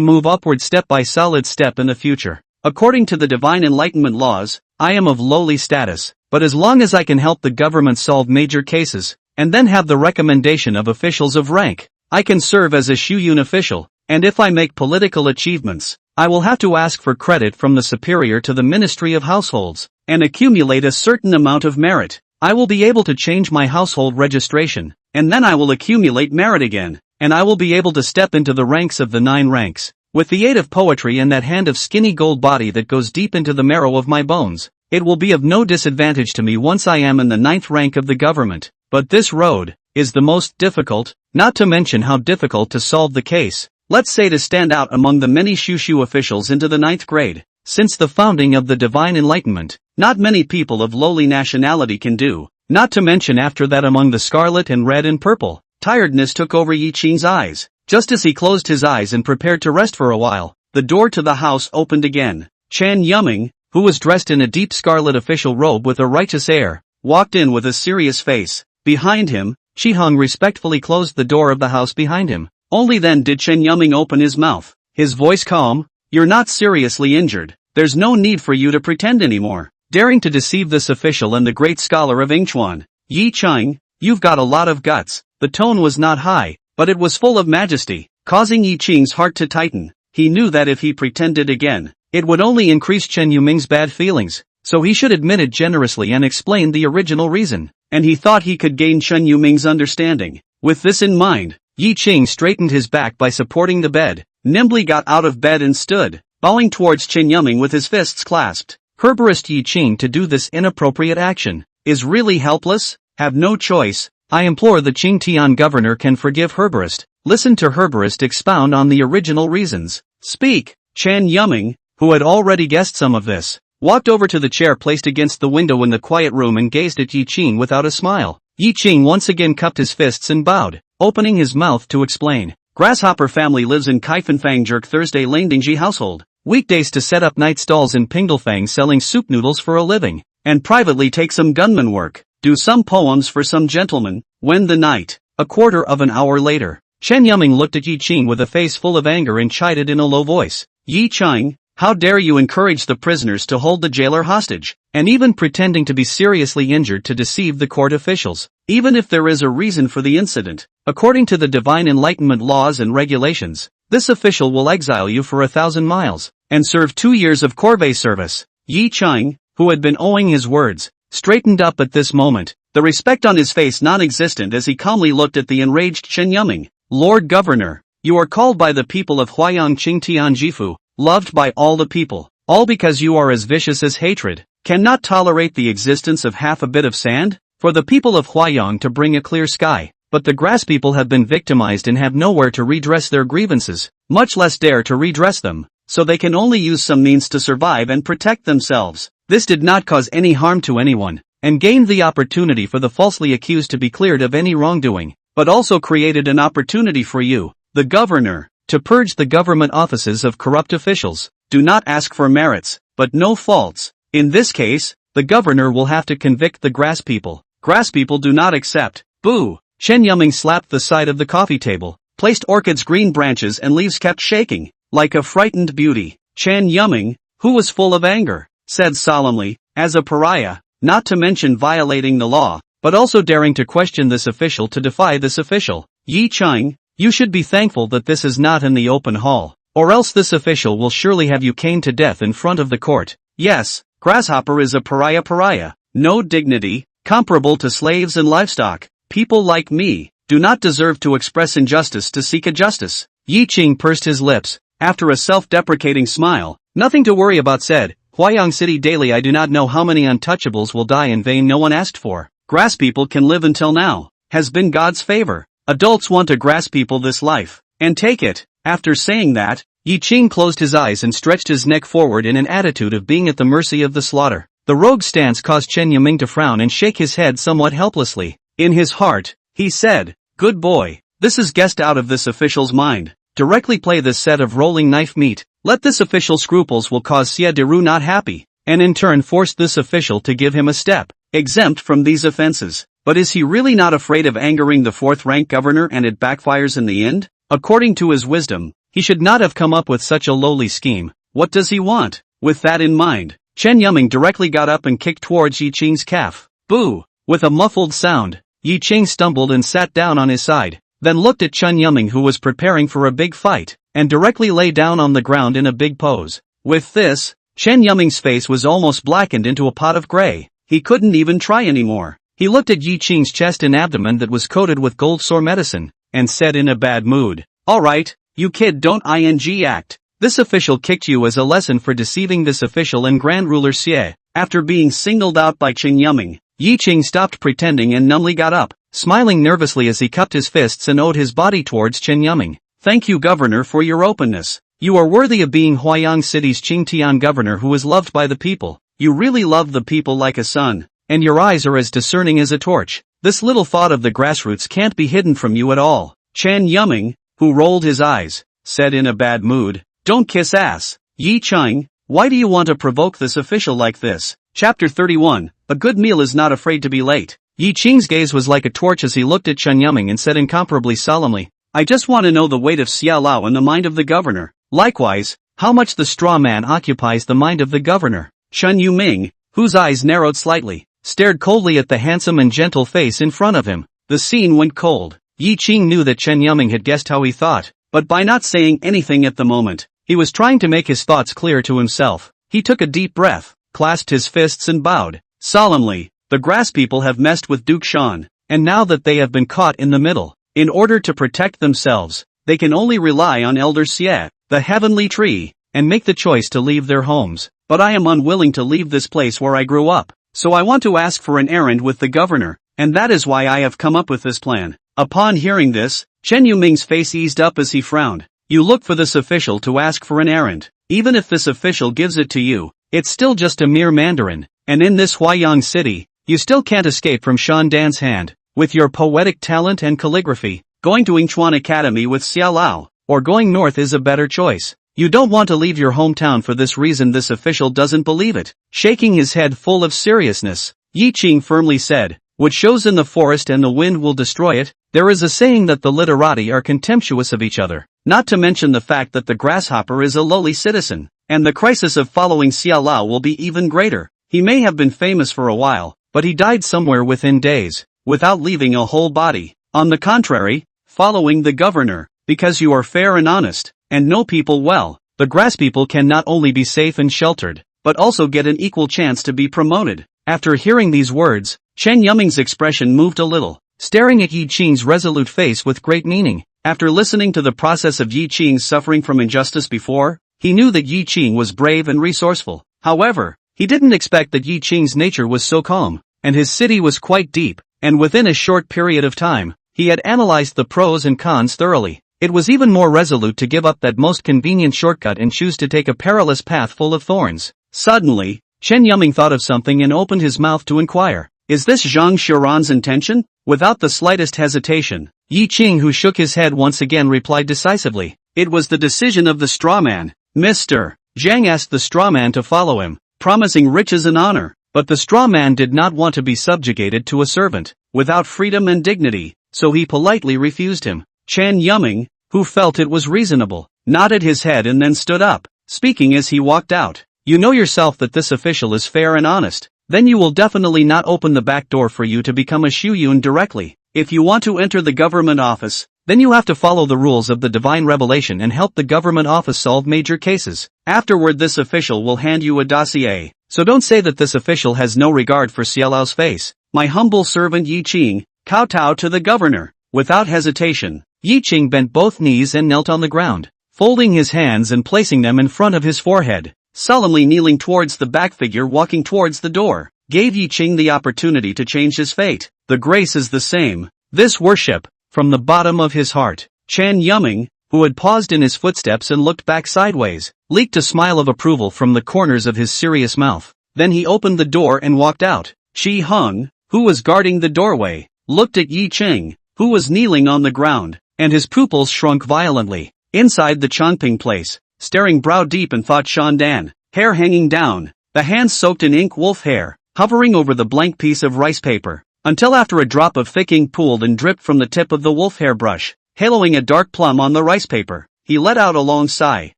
move upward step by solid step in the future. According to the divine enlightenment laws, I am of lowly status, but as long as I can help the government solve major cases, and then have the recommendation of officials of rank, I can serve as a Shuyun official, and if I make political achievements, I will have to ask for credit from the superior to the Ministry of Households, and accumulate a certain amount of merit. I will be able to change my household registration, and then I will accumulate merit again, and I will be able to step into the ranks of the 9 ranks. With the aid of poetry and that hand of skinny gold body that goes deep into the marrow of my bones, it will be of no disadvantage to me once I am in the 9th rank of the government. But this road is the most difficult, not to mention how difficult to solve the case. Let's say to stand out among the many Shushu officials into the 9th grade. Since the founding of the Divine Enlightenment, not many people of lowly nationality can do, not to mention after that among the scarlet and red and purple. Tiredness took over Yi Qing's eyes. Just as he closed his eyes and prepared to rest for a while, the door to the house opened again. Chen Yuming, who was dressed in a deep scarlet official robe with a righteous air, walked in with a serious face. Behind him, Qi Hong respectfully closed the door of the house behind him. Only then did Chen Yuming open his mouth, his voice calm. "You're not seriously injured. There's no need for you to pretend anymore." Daring to deceive this official and the great scholar of Yingchuan, Yi Chang, "You've got a lot of guts." The tone was not high, but it was full of majesty, causing Yi Ching's heart to tighten. He knew that if he pretended again, it would only increase Chen Yuming's bad feelings, so he should admit it generously and explain the original reason, and he thought he could gain Chen Yuming's understanding. With this in mind, Yi Ching straightened his back by supporting the bed, nimbly got out of bed and stood, bowing towards Chen Yuming with his fists clasped. Herborist Yi Ching to do this inappropriate action, is really helpless, have no choice. I implore the Qingtian governor can forgive Herborist. Listen to Herborist expound on the original reasons. Speak. Chen Yuming, who had already guessed some of this, walked over to the chair placed against the window in the quiet room and gazed at Yi Ching without a smile. Yi Ching once again cupped his fists and bowed, opening his mouth to explain. Grasshopper family lives in Kaifenfang Jerk Thursday Langdingji household. Weekdays to set up night stalls in Pingdalfang selling soup noodles for a living, and privately take some gunman work, do some poems for some gentleman. When the night, a quarter of an hour later, Chen Yuming looked at Yi Ching with a face full of anger and chided in a low voice. Yi Chang, how dare you encourage the prisoners to hold the jailer hostage, and even pretending to be seriously injured to deceive the court officials, even if there is a reason for the incident. According to the divine enlightenment laws and regulations, this official will exile you for 1,000 miles, and serve 2 years of corvée service. Yi Chang, who had been owing his words, straightened up at this moment, the respect on his face non-existent as he calmly looked at the enraged Chen Yuming. Lord Governor, you are called by the people of Huayang Qingtian Jifu, loved by all the people, all because you are as vicious as hatred, cannot tolerate the existence of half a bit of sand, for the people of Huayang to bring a clear sky, but the grass people have been victimized and have nowhere to redress their grievances, much less dare to redress them, so they can only use some means to survive and protect themselves. This did not cause any harm to anyone, and gained the opportunity for the falsely accused to be cleared of any wrongdoing, but also created an opportunity for you, the governor, to purge the government offices of corrupt officials. Do not ask for merits, but no faults. In this case, the governor will have to convict the grass people. Grass people do not accept. Boo! Chen Yuming slapped the side of the coffee table, placed orchids' green branches and leaves kept shaking, like a frightened beauty. Chen Yuming, who was full of anger, said solemnly, as a pariah, not to mention violating the law, but also daring to question this official to defy this official. Yi Chang, you should be thankful that this is not in the open hall, or else this official will surely have you caned to death in front of the court. Yes, Grasshopper is a pariah, no dignity, comparable to slaves and livestock. People like me do not deserve to express injustice to seek a justice. Yi Ching pursed his lips, after a self-deprecating smile. Nothing to worry about, said. Huayang City daily I do not know how many untouchables will die in vain no one asked for. Grass people can live until now, has been God's favor. Adults want to grass people this life, and take it. After saying that, Yi Ching closed his eyes and stretched his neck forward in an attitude of being at the mercy of the slaughter. The rogue stance caused Chen Yuming to frown and shake his head somewhat helplessly. In his heart, he said, good boy, this is guessed out of this official's mind. Directly play this set of rolling knife meat. Let this official's scruples will cause Xie Deru not happy, and in turn force this official to give him a step, exempt from these offenses. But is he really not afraid of angering the fourth-rank governor and it backfires in the end? According to his wisdom, he should not have come up with such a lowly scheme. What does he want? With that in mind, Chen Yuming directly got up and kicked towards Yi Ching's calf. Boo! With a muffled sound, Yi Ching stumbled and sat down on his side, then looked at Chen Yuming who was preparing for a big fight, and directly lay down on the ground in a big pose. With this, Chen Yuming's face was almost blackened into a pot of gray. He couldn't even try anymore. He looked at Yi Ching's chest and abdomen that was coated with gold sore medicine, and said in a bad mood, alright, you kid don't ing act. This official kicked you as a lesson for deceiving this official and Grand Ruler Xie. After being singled out by Chen Yuming, Yi Ching stopped pretending and numbly got up, smiling nervously as he cupped his fists and owed his body towards Chen Yuming. Thank you governor for your openness. You are worthy of being Huayang City's Qingtian governor who is loved by the people. You really love the people like a son. And your eyes are as discerning as a torch. This little thought of the grassroots can't be hidden from you at all. Chen Yuming, who rolled his eyes, said in a bad mood, don't kiss ass. Yi Chang, why do you want to provoke this official like this? Chapter 31, a good meal is not afraid to be late. Yi Ching's gaze was like a torch as he looked at Chen Yuming and said incomparably solemnly, I just want to know the weight of Xiao Lao in the mind of the governor. Likewise, how much the straw man occupies the mind of the governor. Chen Yuming, whose eyes narrowed slightly, stared coldly at the handsome and gentle face in front of him. The scene went cold. Yi Qing knew that Chen Yuming had guessed how he thought, but by not saying anything at the moment, he was trying to make his thoughts clear to himself. He took a deep breath, clasped his fists and bowed. Solemnly, the grass people have messed with Duke Shan, and now that they have been caught in the middle, in order to protect themselves, they can only rely on Elder Xie, the heavenly tree, and make the choice to leave their homes. But I am unwilling to leave this place where I grew up, so I want to ask for an errand with the governor, and that is why I have come up with this plan. Upon hearing this, Chen Yuming's face eased up as he frowned. You look for this official to ask for an errand. Even if this official gives it to you, it's still just a mere mandarin, and in this Huayang city, you still can't escape from Shan Dan's hand. With your poetic talent and calligraphy, going to Yingchuan Academy with Xiao Lao, or going north is a better choice. You don't want to leave your hometown for this reason. This official doesn't believe it. Shaking his head full of seriousness, Yi Qing firmly said, what shows in the forest and the wind will destroy it. There is a saying that the literati are contemptuous of each other, not to mention the fact that the grasshopper is a lowly citizen, and the crisis of following Xiao Lao will be even greater. He may have been famous for a while, but he died somewhere within days, without leaving a whole body. On the contrary, following the governor, because you are fair and honest, and know people well, the grass people can not only be safe and sheltered, but also get an equal chance to be promoted. After hearing these words, Chen Yuming's expression moved a little, staring at Yi Qing's resolute face with great meaning. After listening to the process of Yi Qing's suffering from injustice before, he knew that Yi Qing was brave and resourceful. However, he didn't expect that Yi Qing's nature was so calm, and his city was quite deep, and within a short period of time, he had analyzed the pros and cons thoroughly. It was even more resolute to give up that most convenient shortcut and choose to take a perilous path full of thorns. Suddenly, Chen Yuming thought of something and opened his mouth to inquire, is this Zhang Xiran's intention? Without the slightest hesitation, Yi Qing, who shook his head once again, replied decisively, it was the decision of the strawman. Mr. Zhang asked the strawman to follow him, promising riches and honor, but the strawman did not want to be subjugated to a servant, without freedom and dignity, so he politely refused him. Chen Yuming, who felt it was reasonable, nodded his head and then stood up, speaking as he walked out. You know yourself that this official is fair and honest, then you will definitely not open the back door for you to become a Shuyun directly. If you want to enter the government office, then you have to follow the rules of the divine revelation and help the government office solve major cases. Afterward this official will hand you a dossier, so don't say that this official has no regard for Xiao Lao's face. My humble servant Yi Qing, kowtow to the governor. Without hesitation, Yi Qing bent both knees and knelt on the ground, folding his hands and placing them in front of his forehead. Solemnly kneeling towards the back figure walking towards the door, gave Yi Qing the opportunity to change his fate. The grace is the same. This worship, from the bottom of his heart. Chen Yuming, who had paused in his footsteps and looked back sideways, leaked a smile of approval from the corners of his serious mouth. Then he opened the door and walked out. Qi Heng, who was guarding the doorway, looked at Yi Qing, who was kneeling on the ground, and his pupils shrunk violently. Inside the Chongping place, staring brow deep in thought Shan Dan, hair hanging down, the hands soaked in ink wolf hair, hovering over the blank piece of rice paper, until after a drop of thick ink pooled and dripped from the tip of the wolf hair brush, haloing a dark plum on the rice paper, he let out a long sigh,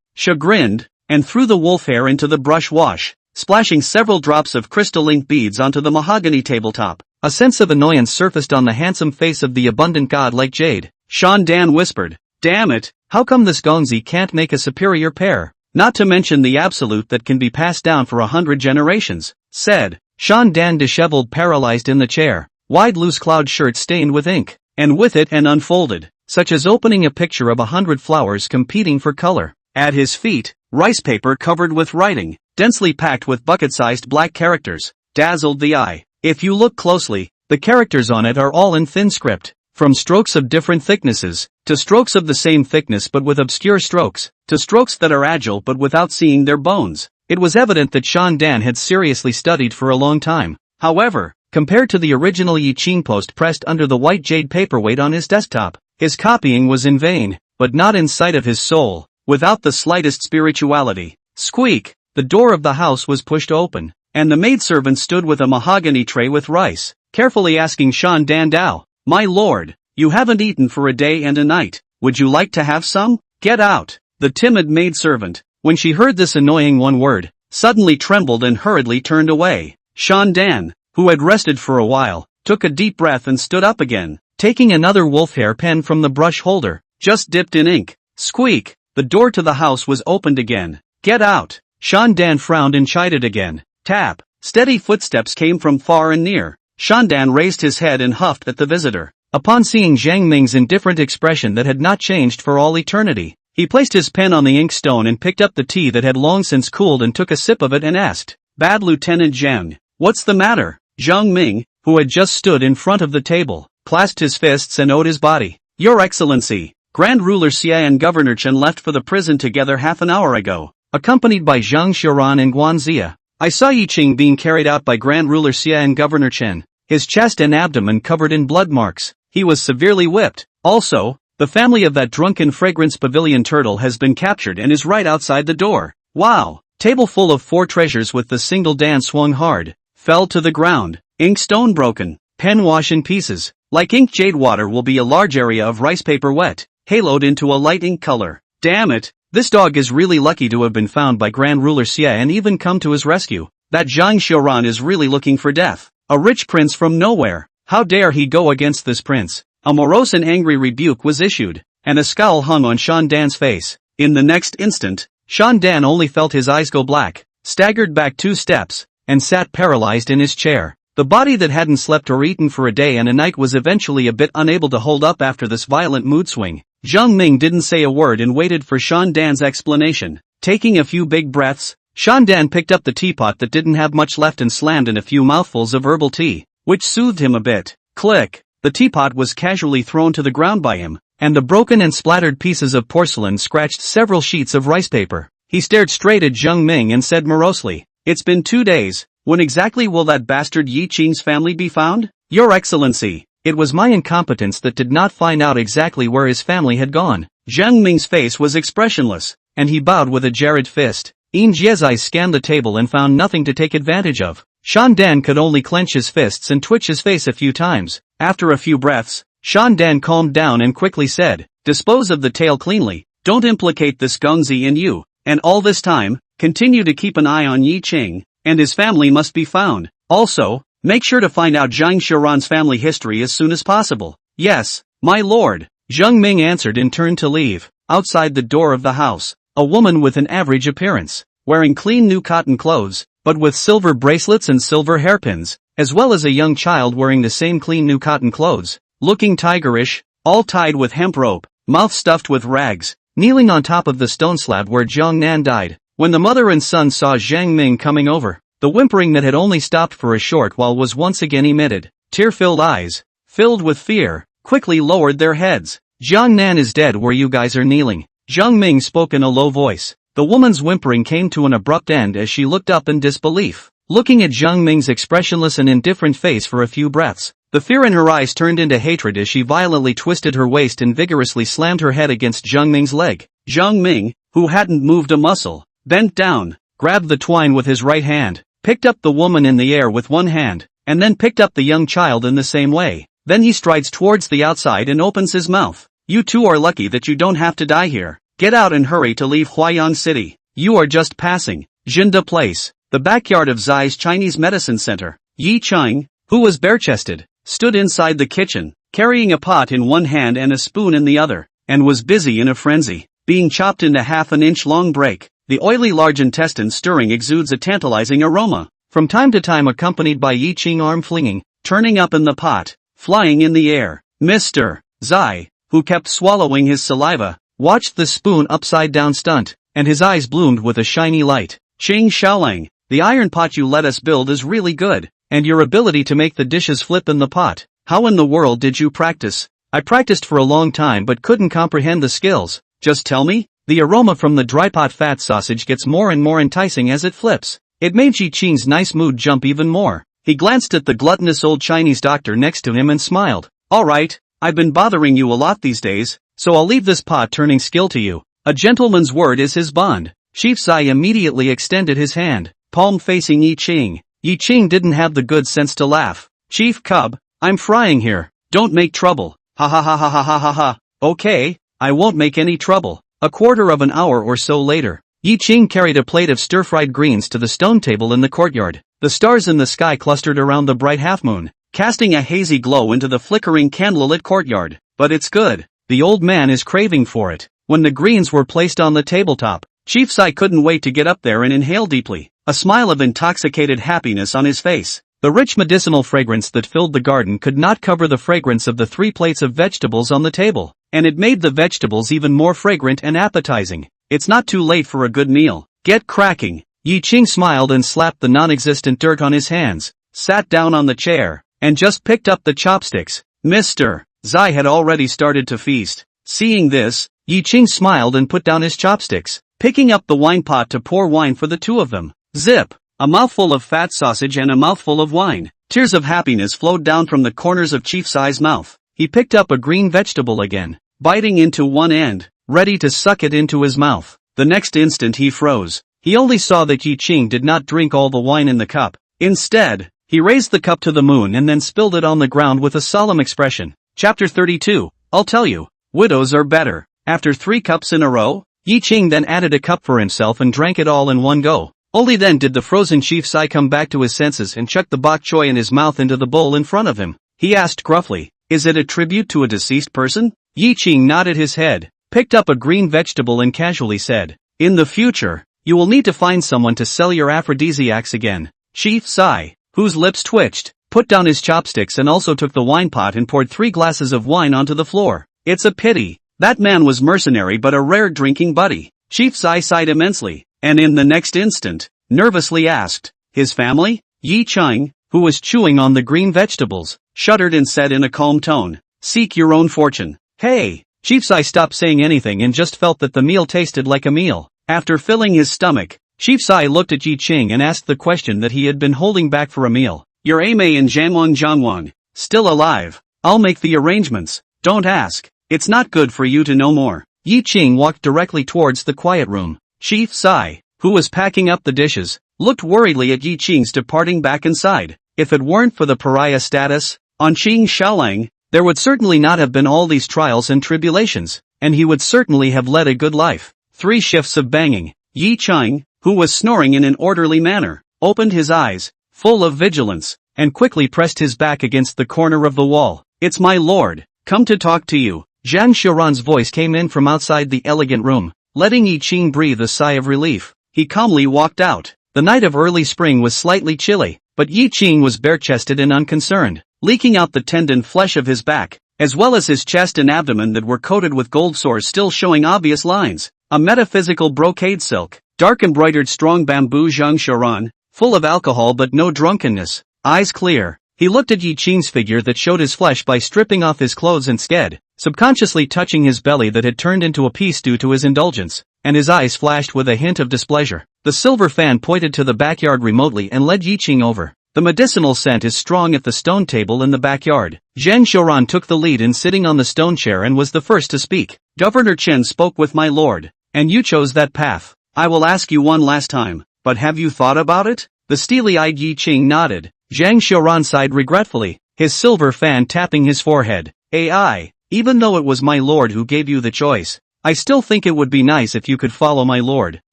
chagrined, and threw the wolf hair into the brush wash, splashing several drops of crystal ink beads onto the mahogany tabletop. A sense of annoyance surfaced on the handsome face of the abundant god like jade. Shan Dan whispered, damn it, how come this Gongzi can't make a superior pair? Not to mention the absolute that can be passed down for 100 generations, said Shan Dan, disheveled, paralyzed in the chair, wide loose cloud shirt stained with ink, and with it and unfolded, such as opening a picture of 100 flowers competing for color. At his feet, rice paper covered with writing, densely packed with bucket-sized black characters, dazzled the eye. If you look closely, the characters on it are all in thin script, from strokes of different thicknesses, to strokes of the same thickness but with obscure strokes, to strokes that are agile but without seeing their bones. It was evident that Shan Dan had seriously studied for a long time. However, compared to the original Yi Qing post pressed under the white jade paperweight on his desktop, his copying was in vain, but not in sight of his soul, without the slightest spirituality. Squeak! The door of the house was pushed open, and the maidservant stood with a mahogany tray with rice, carefully asking Shan Dan Dao, my lord, you haven't eaten for a day and a night. would you like to have some? Get out. The timid maidservant, when she heard this annoying one word, suddenly trembled and hurriedly turned away. Shandan, who had rested for a while, took a deep breath and stood up again, taking another wolfhair pen from the brush holder, just dipped in ink. Squeak! The door to the house was opened again. Get out! Shandan frowned and chided again. Tap! Steady footsteps came from far and near. Shandan raised his head and huffed at the visitor. Upon seeing Jiang Ming's indifferent expression that had not changed for all eternity, he placed his pen on the inkstone and picked up the tea that had long since cooled and took a sip of it and asked, Bad Lieutenant Jiang, what's the matter? Jiang Ming, who had just stood in front of the table, clasped his fists and owed his body. Your Excellency, Grand Ruler Xia and Governor Chen left for the prison together half an hour ago, accompanied by Zhang Xiaoran and Guan Zia. I saw Yi Qing being carried out by Grand Ruler Xia and Governor Chen, his chest and abdomen covered in blood marks. He was severely whipped. Also, the family of that drunken Fragrance Pavilion turtle has been captured and is right outside the door. Wow! Table full of 4 treasures with the single Dan swung hard, fell to the ground, inkstone broken, pen wash in pieces. Like ink, jade water will be a large area of rice paper wet, haloed into a light ink color. Damn it! This dog is really lucky to have been found by Grand Ruler Xia and even come to his rescue. That Zhang Xiaoran is really looking for death. A rich prince from nowhere. How dare he go against this prince? A morose and angry rebuke was issued, and a scowl hung on Shandan's face. In the next instant, Shandan only felt his eyes go black, staggered back 2 steps, and sat paralyzed in his chair. The body that hadn't slept or eaten for a day and a night was eventually a bit unable to hold up after this violent mood swing. Jiang Ming didn't say a word and waited for Shandan's explanation. Taking a few big breaths, Shandan picked up the teapot that didn't have much left and slammed in a few mouthfuls of herbal tea, which soothed him a bit. Click! The teapot was casually thrown to the ground by him, and the broken and splattered pieces of porcelain scratched several sheets of rice paper. He stared straight at Jiang Ming and said morosely, It's been 2 days, when exactly will that bastard Yi Qing's family be found? Your Excellency, it was my incompetence that did not find out exactly where his family had gone. Jiang Ming's face was expressionless, and he bowed with a jarred fist. Yin Jie's eyes scanned the table and found nothing to take advantage of. Shandan could only clench his fists and twitch his face a few times. After a few breaths, Shandan calmed down and quickly said, Dispose of the tale cleanly, don't implicate this Gongzi in you, and all this time, continue to keep an eye on Yi Qing, and his family must be found. Also, make sure to find out Zhang Xiaoran's family history as soon as possible. Yes, my lord, Jiang Ming answered and turned to leave. Outside the door of the house, a woman with an average appearance, wearing clean new cotton clothes, but with silver bracelets and silver hairpins, as well as a young child wearing the same clean new cotton clothes, looking tigerish, all tied with hemp rope, mouth stuffed with rags, kneeling on top of the stone slab where Jiang Nan died. When the mother and son saw Jiang Ming coming over, the whimpering that had only stopped for a short while was once again emitted. Tear-filled eyes, filled with fear, quickly lowered their heads. Jiang Nan is dead where you guys are kneeling. Jiang Ming spoke in a low voice. The woman's whimpering came to an abrupt end as she looked up in disbelief, looking at Jiang Ming's expressionless and indifferent face for a few breaths. The fear in her eyes turned into hatred as she violently twisted her waist and vigorously slammed her head against Jiang Ming's leg. Jiang Ming, who hadn't moved a muscle, bent down, grabbed the twine with his right hand, picked up the woman in the air with one hand, and then picked up the young child in the same way. Then he strides towards the outside and opens his mouth. You two are lucky that you don't have to die here. Get out and hurry to leave Huayang City. You are just passing Jinda Place, the backyard of Zai's Chinese Medicine Center. Yi Qing, who was bare-chested, stood inside the kitchen, carrying a pot in one hand and a spoon in the other, and was busy in a frenzy, being chopped into half an inch long break. The oily large intestine stirring exudes a tantalizing aroma, from time to time accompanied by Yi Qing arm flinging, turning up in the pot, flying in the air. Mr. Zai, who kept swallowing his saliva, watched the spoon upside down stunt, and his eyes bloomed with a shiny light. Qing Xiaolang, the iron pot you let us build is really good, and your ability to make the dishes flip in the pot. How in the world did you practice? I practiced for a long time but couldn't comprehend the skills. Just tell me. The aroma from the dry pot fat sausage gets more and more enticing as it flips. It made Yi Qing's nice mood jump even more. He glanced at the gluttonous old Chinese doctor next to him and smiled. Alright, I've been bothering you a lot these days, so I'll leave this pot turning skill to you. A gentleman's word is his bond. Chief Zai immediately extended his hand, palm facing Yi Qing. Yi Qing didn't have the good sense to laugh. Chief Cub, I'm frying here. Don't make trouble. Ha ha ha ha ha ha ha ha. Okay, I won't make any trouble. A quarter of an hour or so later, Yi Qing carried a plate of stir-fried greens to the stone table in the courtyard. The stars in the sky clustered around the bright half-moon, casting a hazy glow into the flickering candlelit courtyard. But it's good. The old man is craving for it. When the greens were placed on the tabletop, Chief Sai couldn't wait to get up there and inhale deeply, a smile of intoxicated happiness on his face. The rich medicinal fragrance that filled the garden could not cover the fragrance of the 3 plates of vegetables on the table, and it made the vegetables even more fragrant and appetizing. It's not too late for a good meal. Get cracking. Yi Qing smiled and slapped the non-existent dirt on his hands, sat down on the chair, and just picked up the chopsticks. Mr. Zai had already started to feast. Seeing this, Yi Qing smiled and put down his chopsticks, picking up the wine pot to pour wine for the 2 of them. Zip! A mouthful of fat sausage and a mouthful of wine. Tears of happiness flowed down from the corners of Chief Sai's mouth. He picked up a green vegetable again, biting into one end, ready to suck it into his mouth. The next instant he froze. He only saw that Yi Qing did not drink all the wine in the cup. Instead, he raised the cup to the moon and then spilled it on the ground with a solemn expression. Chapter 32. I'll tell you, widows are better. After 3 cups in a row, Yi Qing then added a cup for himself and drank it all in one go. Only then did the frozen Chief Sai come back to his senses and chucked the bok choy in his mouth into the bowl in front of him. He asked gruffly, "Is it a tribute to a deceased person?" Yi Qing nodded his head, picked up a green vegetable and casually said, "In the future, you will need to find someone to sell your aphrodisiacs again." Chief Sai, whose lips twitched, put down his chopsticks and also took the wine pot and poured 3 glasses of wine onto the floor. It's a pity. That man was mercenary but a rare drinking buddy. Chief Sai sighed immensely, and in the next instant, nervously asked, "His family?" Yi Qing, who was chewing on the green vegetables, shuddered and said in a calm tone, "Seek your own fortune." Hey! Chief Sai stopped saying anything and just felt that the meal tasted like a meal. After filling his stomach, Chief Sai looked at Yi Qing and asked the question that he had been holding back for a meal. "Your Ame and Janwang Zhangwang, still alive? I'll make the arrangements. Don't ask. It's not good for you to know more." Yi Qing walked directly towards the quiet room. Chief Sai, who was packing up the dishes, looked worriedly at Yi Qing's departing back inside. If it weren't for the pariah status on Qing Xiaolang, there would certainly not have been all these trials and tribulations, and he would certainly have led a good life. 3 shifts of banging. Yi Qing, who was snoring in an orderly manner, opened his eyes, full of vigilance, and quickly pressed his back against the corner of the wall. "It's my lord, come to talk to you." Zhang Xiaoran's voice came in from outside the elegant room, letting Yi Qing breathe a sigh of relief. He calmly walked out. The night of early spring was slightly chilly, but Yi Qing was bare-chested and unconcerned, leaking out the tendon flesh of his back, as well as his chest and abdomen that were coated with gold sores still showing obvious lines. A metaphysical brocade silk, dark embroidered strong bamboo Zhang Xiaoran, full of alcohol but no drunkenness, eyes clear. He looked at Yi Qing's figure that showed his flesh by stripping off his clothes instead, subconsciously touching his belly that had turned into a piece due to his indulgence, and his eyes flashed with a hint of displeasure. The silver fan pointed to the backyard remotely and led Yi Qing over. The medicinal scent is strong at the stone table in the backyard. Zhang Xiaoran took the lead in sitting on the stone chair and was the first to speak. "Governor Chen spoke with my lord, and you chose that path. I will ask you one last time, but have you thought about it?" The steely-eyed Yi Qing nodded. Zhang Xiaoran sighed regretfully, his silver fan tapping his forehead. "AI, even though it was my lord who gave you the choice, I still think it would be nice if you could follow my lord."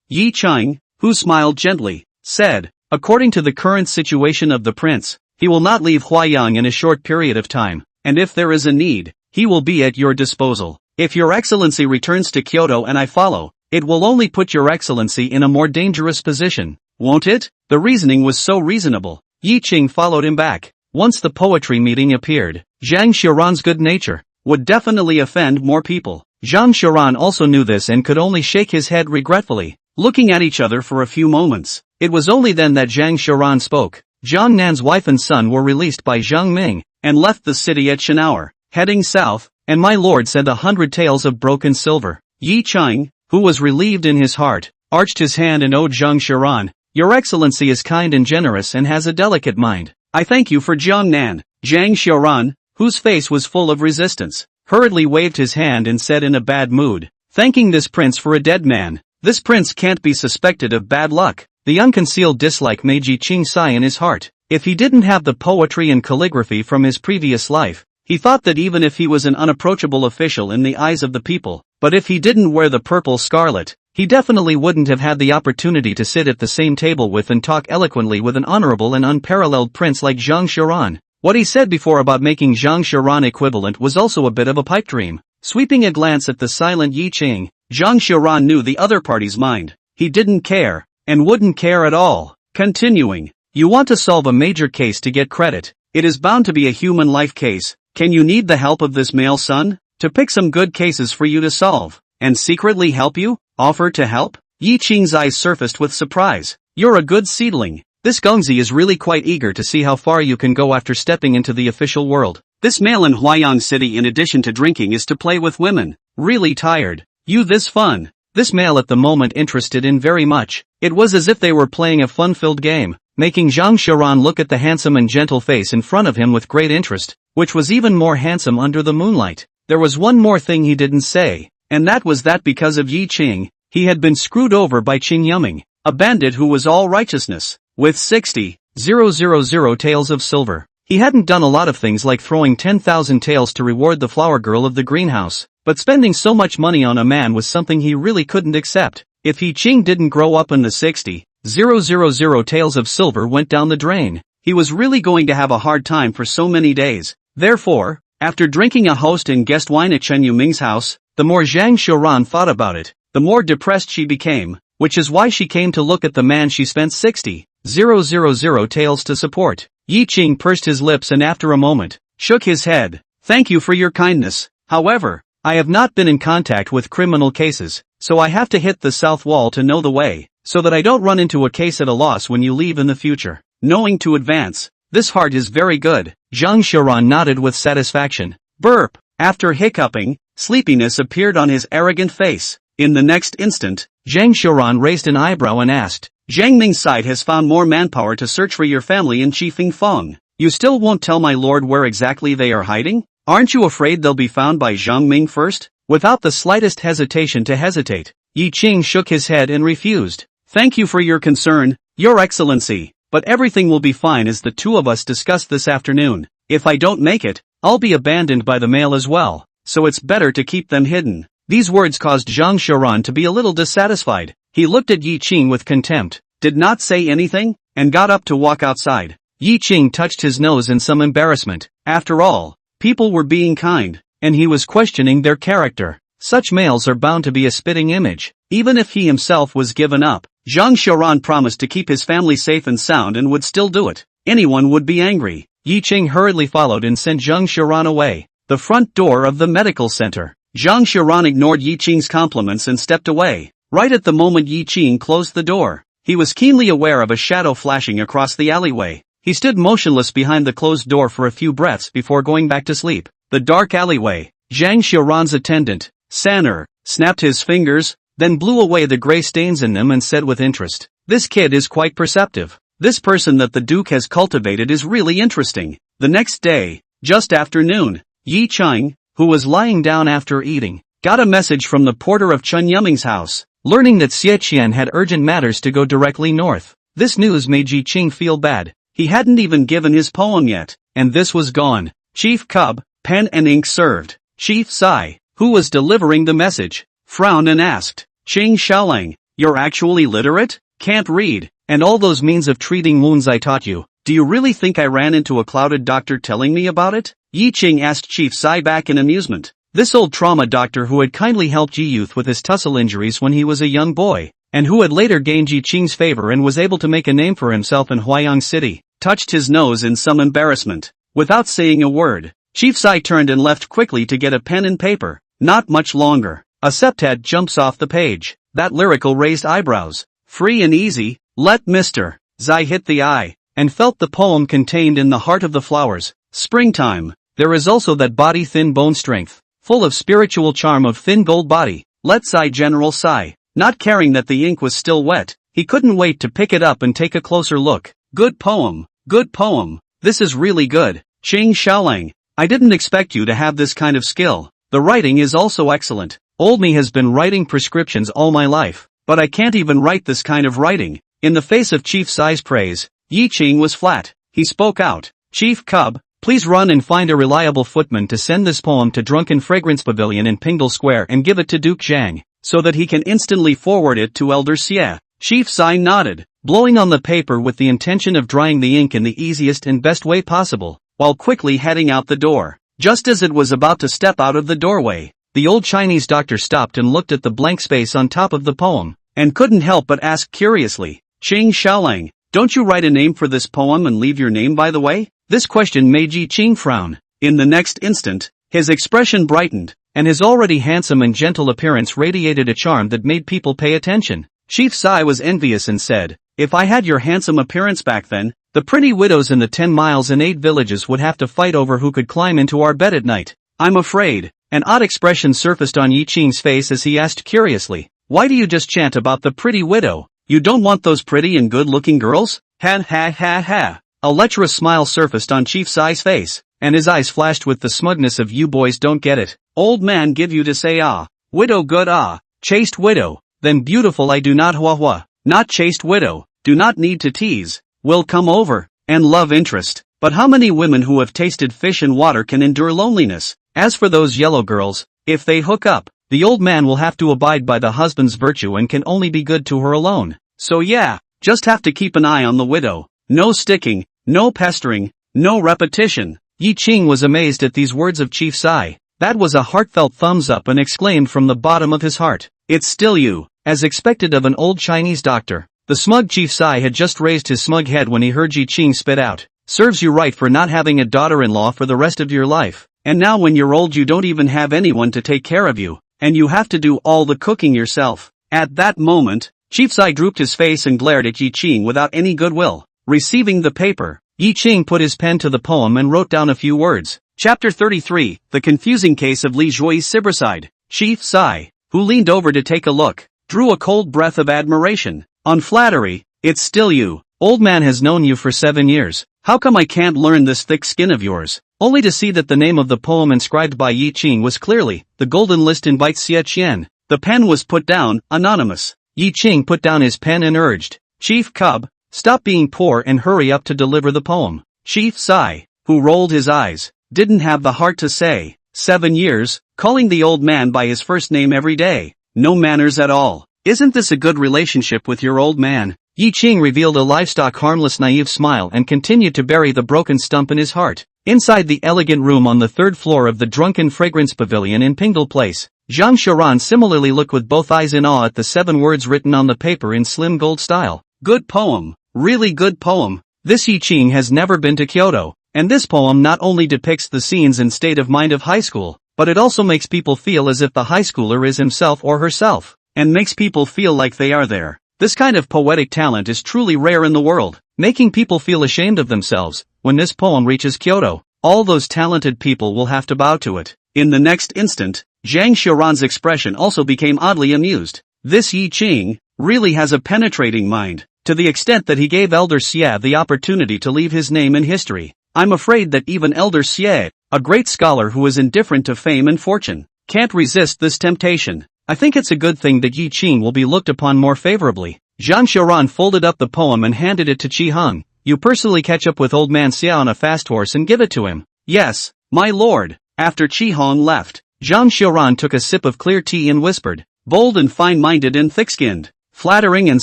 Yi Qing, who smiled gently, said, "According to the current situation of the prince, he will not leave Huayang in a short period of time, and if there is a need, he will be at your disposal. If your excellency returns to Kyoto and I follow, it will only put your excellency in a more dangerous position, won't it?" The reasoning was so reasonable. Yi Qing followed him back. Once the poetry meeting appeared, Zhang Xiaoran's good nature would definitely offend more people. Zhang Xiaoran also knew this and could only shake his head regretfully, looking at each other for a few moments. It was only then that Zhang Xiaoran spoke. Zhang Nan's wife and son were released by Zhang Ming, and left the city at Shenhour, heading south, and my lord sent 100 taels of broken silver. Yi Qing, who was relieved in his heart, arched his hand and owed Zhang Xiaoran, "Your excellency is kind and generous and has a delicate mind. I thank you for Zhang Nan." Zhang Xiaoran, whose face was full of resistance, hurriedly waved his hand and said in a bad mood, "Thanking this prince for a dead man. This prince can't be suspected of bad luck." The unconcealed dislike made Yi Qing sigh in his heart. If he didn't have the poetry and calligraphy from his previous life, he thought that even if he was an unapproachable official in the eyes of the people, But if he didn't wear the purple scarlet, he definitely wouldn't have had the opportunity to sit at the same table with and talk eloquently with an honorable and unparalleled prince like Zhang Xiaoran. What he said before about making Zhang Xiaoran equivalent was also a bit of a pipe dream. Sweeping a glance at the silent Yi Qing, Zhang Xiaoran knew the other party's mind. He didn't care, and wouldn't care at all. Continuing. You want to solve a major case to get credit. It is bound to be a human life case. Can you need the help of this male son? To pick some good cases for you to solve, and secretly help you? Offer to help? Yi Qing's eyes surfaced with surprise. You're a good seedling. This Gongzi is really quite eager to see how far you can go after stepping into the official world. This male in Huayang City in addition to drinking is to play with women. Really tired. You this fun. This male at the moment interested in very much. It was as if they were playing a fun-filled game, making Zhang Xiaoran look at the handsome and gentle face in front of him with great interest, which was even more handsome under the moonlight. There was one more thing he didn't say, and that was that because of Yi Qing, he had been screwed over by Qing Yuming, a bandit who was all righteousness, with 60,000 taels of silver. He hadn't done a lot of things like throwing 10,000 taels to reward the flower girl of the greenhouse, but spending so much money on a man was something he really couldn't accept. If Yi Qing didn't grow up and the 60,000 taels of silver went down the drain, he was really going to have a hard time for so many days. Therefore, after drinking a host and guest wine at Chen Yuming's house, the more Zhang Xiaoran thought about it, the more depressed she became, which is why she came to look at the man she spent 60,000 taels to support. Yi Qing pursed his lips and after a moment, shook his head. Thank you for your kindness. However, I have not been in contact with criminal cases, so I have to hit the south wall to know the way, so that I don't run into a case at a loss when you leave in the future. Knowing to advance. This heart is very good. Zhang Xiaoran nodded with satisfaction. Burp. After hiccuping, sleepiness appeared on his arrogant face. In the next instant, Zhang Xiaoran raised an eyebrow and asked, Zhang Ming's side has found more manpower to search for your family in Qifeng Feng. You still won't tell my lord where exactly they are hiding? Aren't you afraid they'll be found by Zhang Ming first? Without the slightest hesitation to hesitate, Yi Qing shook his head and refused. Thank you for your concern, Your Excellency. But everything will be fine as the two of us discuss this afternoon. If I don't make it, I'll be abandoned by the male as well, so it's better to keep them hidden. These words caused Zhang Xiaoran to be a little dissatisfied. He looked at Yi Qing with contempt, did not say anything, and got up to walk outside. Yi Qing touched his nose in some embarrassment. After all, people were being kind, and he was questioning their character. Such males are bound to be a spitting image. Even if he himself was given up, Zhang Xiaoran promised to keep his family safe and sound and would still do it. Anyone would be angry. Yi Qing hurriedly followed and sent Zhang Xiaoran away. The front door of the medical center. Zhang Xiaoran ignored Yi Qing's compliments and stepped away. Right at the moment Yi Qing closed the door, he was keenly aware of a shadow flashing across the alleyway. He stood motionless behind the closed door for a few breaths before going back to sleep. The dark alleyway. Zhang Xiaoran's attendant, San'er, snapped his fingers, then blew away the gray stains in them and said with interest, This kid is quite perceptive. This person that the Duke has cultivated is really interesting. The next day, just after noon, Yi Qing, who was lying down after eating, got a message from the porter of Chen Yuming's house, learning that Xie Qian had urgent matters to go directly north. This news made Yi Qing feel bad. He hadn't even given his poem yet, and this was gone. Chief Cub, pen and ink served. Chief Sai, who was delivering the message, frowned and asked, Qing Xiaolang, you're actually literate? Can't read, and all those means of treating wounds I taught you. Do you really think I ran into a clouded doctor telling me about it? Yi Qing asked Chief Sai back in amusement. This old trauma doctor who had kindly helped Yi Youth with his tussle injuries when he was a young boy, and who had later gained Yi Qing's favor and was able to make a name for himself in Huayang City, touched his nose in some embarrassment. Without saying a word, Chief Sai turned and left quickly to get a pen and paper. Not much longer. A septet jumps off the page. That lyrical raised eyebrows. Free and easy, let Mr. Zai hit the eye, and felt the poem contained in the heart of the flowers. Springtime. There is also that body thin bone strength, full of spiritual charm of thin gold body. Let Sai General Sai. Not caring that the ink was still wet, he couldn't wait to pick it up and take a closer look. Good poem. Good poem. This is really good. Qing Xiaolang. I didn't expect you to have this kind of skill. The writing is also excellent. Old me has been writing prescriptions all my life, but I can't even write this kind of writing. In the face of Chief Sai's praise, Yi Qing was flat. He spoke out. Chief Cub, Please run and find a reliable footman to send this poem to Drunken Fragrance Pavilion in Pingle Square and give it to Duke Zhang, so that he can instantly forward it to Elder Xie. Chief Sai nodded, blowing on the paper with the intention of drying the ink in the easiest and best way possible, while quickly heading out the door. Just as it was about to step out of the doorway, the old Chinese doctor stopped and looked at the blank space on top of the poem, and couldn't help but ask curiously, "Qing Xiaolang, don't you write a name for this poem and leave your name by the way?" This question made Yi Qing frown. In the next instant, his expression brightened, and his already handsome and gentle appearance radiated a charm that made people pay attention. Chief Sai was envious and said, "If I had your handsome appearance back then, the pretty widows in the 10 miles and 8 villages would have to fight over who could climb into our bed at night. I'm afraid." An odd expression surfaced on Yi Qing's face as he asked curiously, "Why do you just chant about the pretty widow? You don't want those pretty and good-looking girls?" Ha ha ha ha. A lecherous smile surfaced on Chief Sai's face, and his eyes flashed with the smugness of "You boys don't get it. Old man give you to say ah. Widow good ah. Chaste widow. Then beautiful I do not hua. Not chaste widow. Do not need to tease. Will come over. And love interest. But how many women who have tasted fish and water can endure loneliness? As for those yellow girls, if they hook up, the old man will have to abide by the husband's virtue and can only be good to her alone. So yeah, just have to keep an eye on the widow. No sticking, no pestering, no repetition." Yi Qing was amazed at these words of Chief Sai. That was a heartfelt thumbs up and exclaimed from the bottom of his heart, "It's still you." As expected of an old Chinese doctor, the smug Chief Sai had just raised his smug head when he heard Yi Qing spit out, "Serves you right for not having a daughter-in-law for the rest of your life. And now when you're old you don't even have anyone to take care of you, and you have to do all the cooking yourself." At that moment, Chief Sai drooped his face and glared at Yi Qing without any goodwill. Receiving the paper, Yi Qing put his pen to the poem and wrote down a few words. Chapter 33, The Confusing Case of Li Zhui's Sibricide. Chief Sai, who leaned over to take a look, drew a cold breath of admiration. "On flattery, it's still you. Old man has known you for 7 years. How come I can't learn this thick skin of yours?" Only to see that the name of the poem inscribed by Yi Qing was clearly, "The Golden List Invites Xie Qian." The pen was put down, anonymous. Yi Qing put down his pen and urged, "Chief Cub, stop being poor and hurry up to deliver the poem." Chief Sai, who rolled his eyes, didn't have the heart to say, 7 years, calling the old man by his first name every day. No manners at all. Isn't this a good relationship with your old man? Yi Qing revealed a livestock harmless naive smile and continued to bury the broken stump in his heart. Inside the elegant room on the 3rd floor of the Drunken Fragrance Pavilion in Pingle Place, Zhang Xiaoran similarly looked with both eyes in awe at the 7 words written on the paper in slim gold style. "Good poem. Really good poem." This Yi Qing has never been to Kyoto, and this poem not only depicts the scenes and state of mind of high school, but it also makes people feel as if the high schooler is himself or herself, and makes people feel like they are there. This kind of poetic talent is truly rare in the world, making people feel ashamed of themselves. When this poem reaches Kyoto, all those talented people will have to bow to it. In the next instant, Zhang Xiaoran's expression also became oddly amused. This Yi Qing really has a penetrating mind, to the extent that he gave Elder Xie the opportunity to leave his name in history. I'm afraid that even Elder Xie, a great scholar who is indifferent to fame and fortune, can't resist this temptation. I think it's a good thing that Yi Qing will be looked upon more favorably. Zhang Xiaoran folded up the poem and handed it to Qi Heng. "You personally catch up with old man Xia on a fast horse and give it to him." "Yes, my lord." After Qi Heng left, Zhang Xiaoran took a sip of clear tea and whispered, "Bold and fine-minded and thick-skinned, flattering and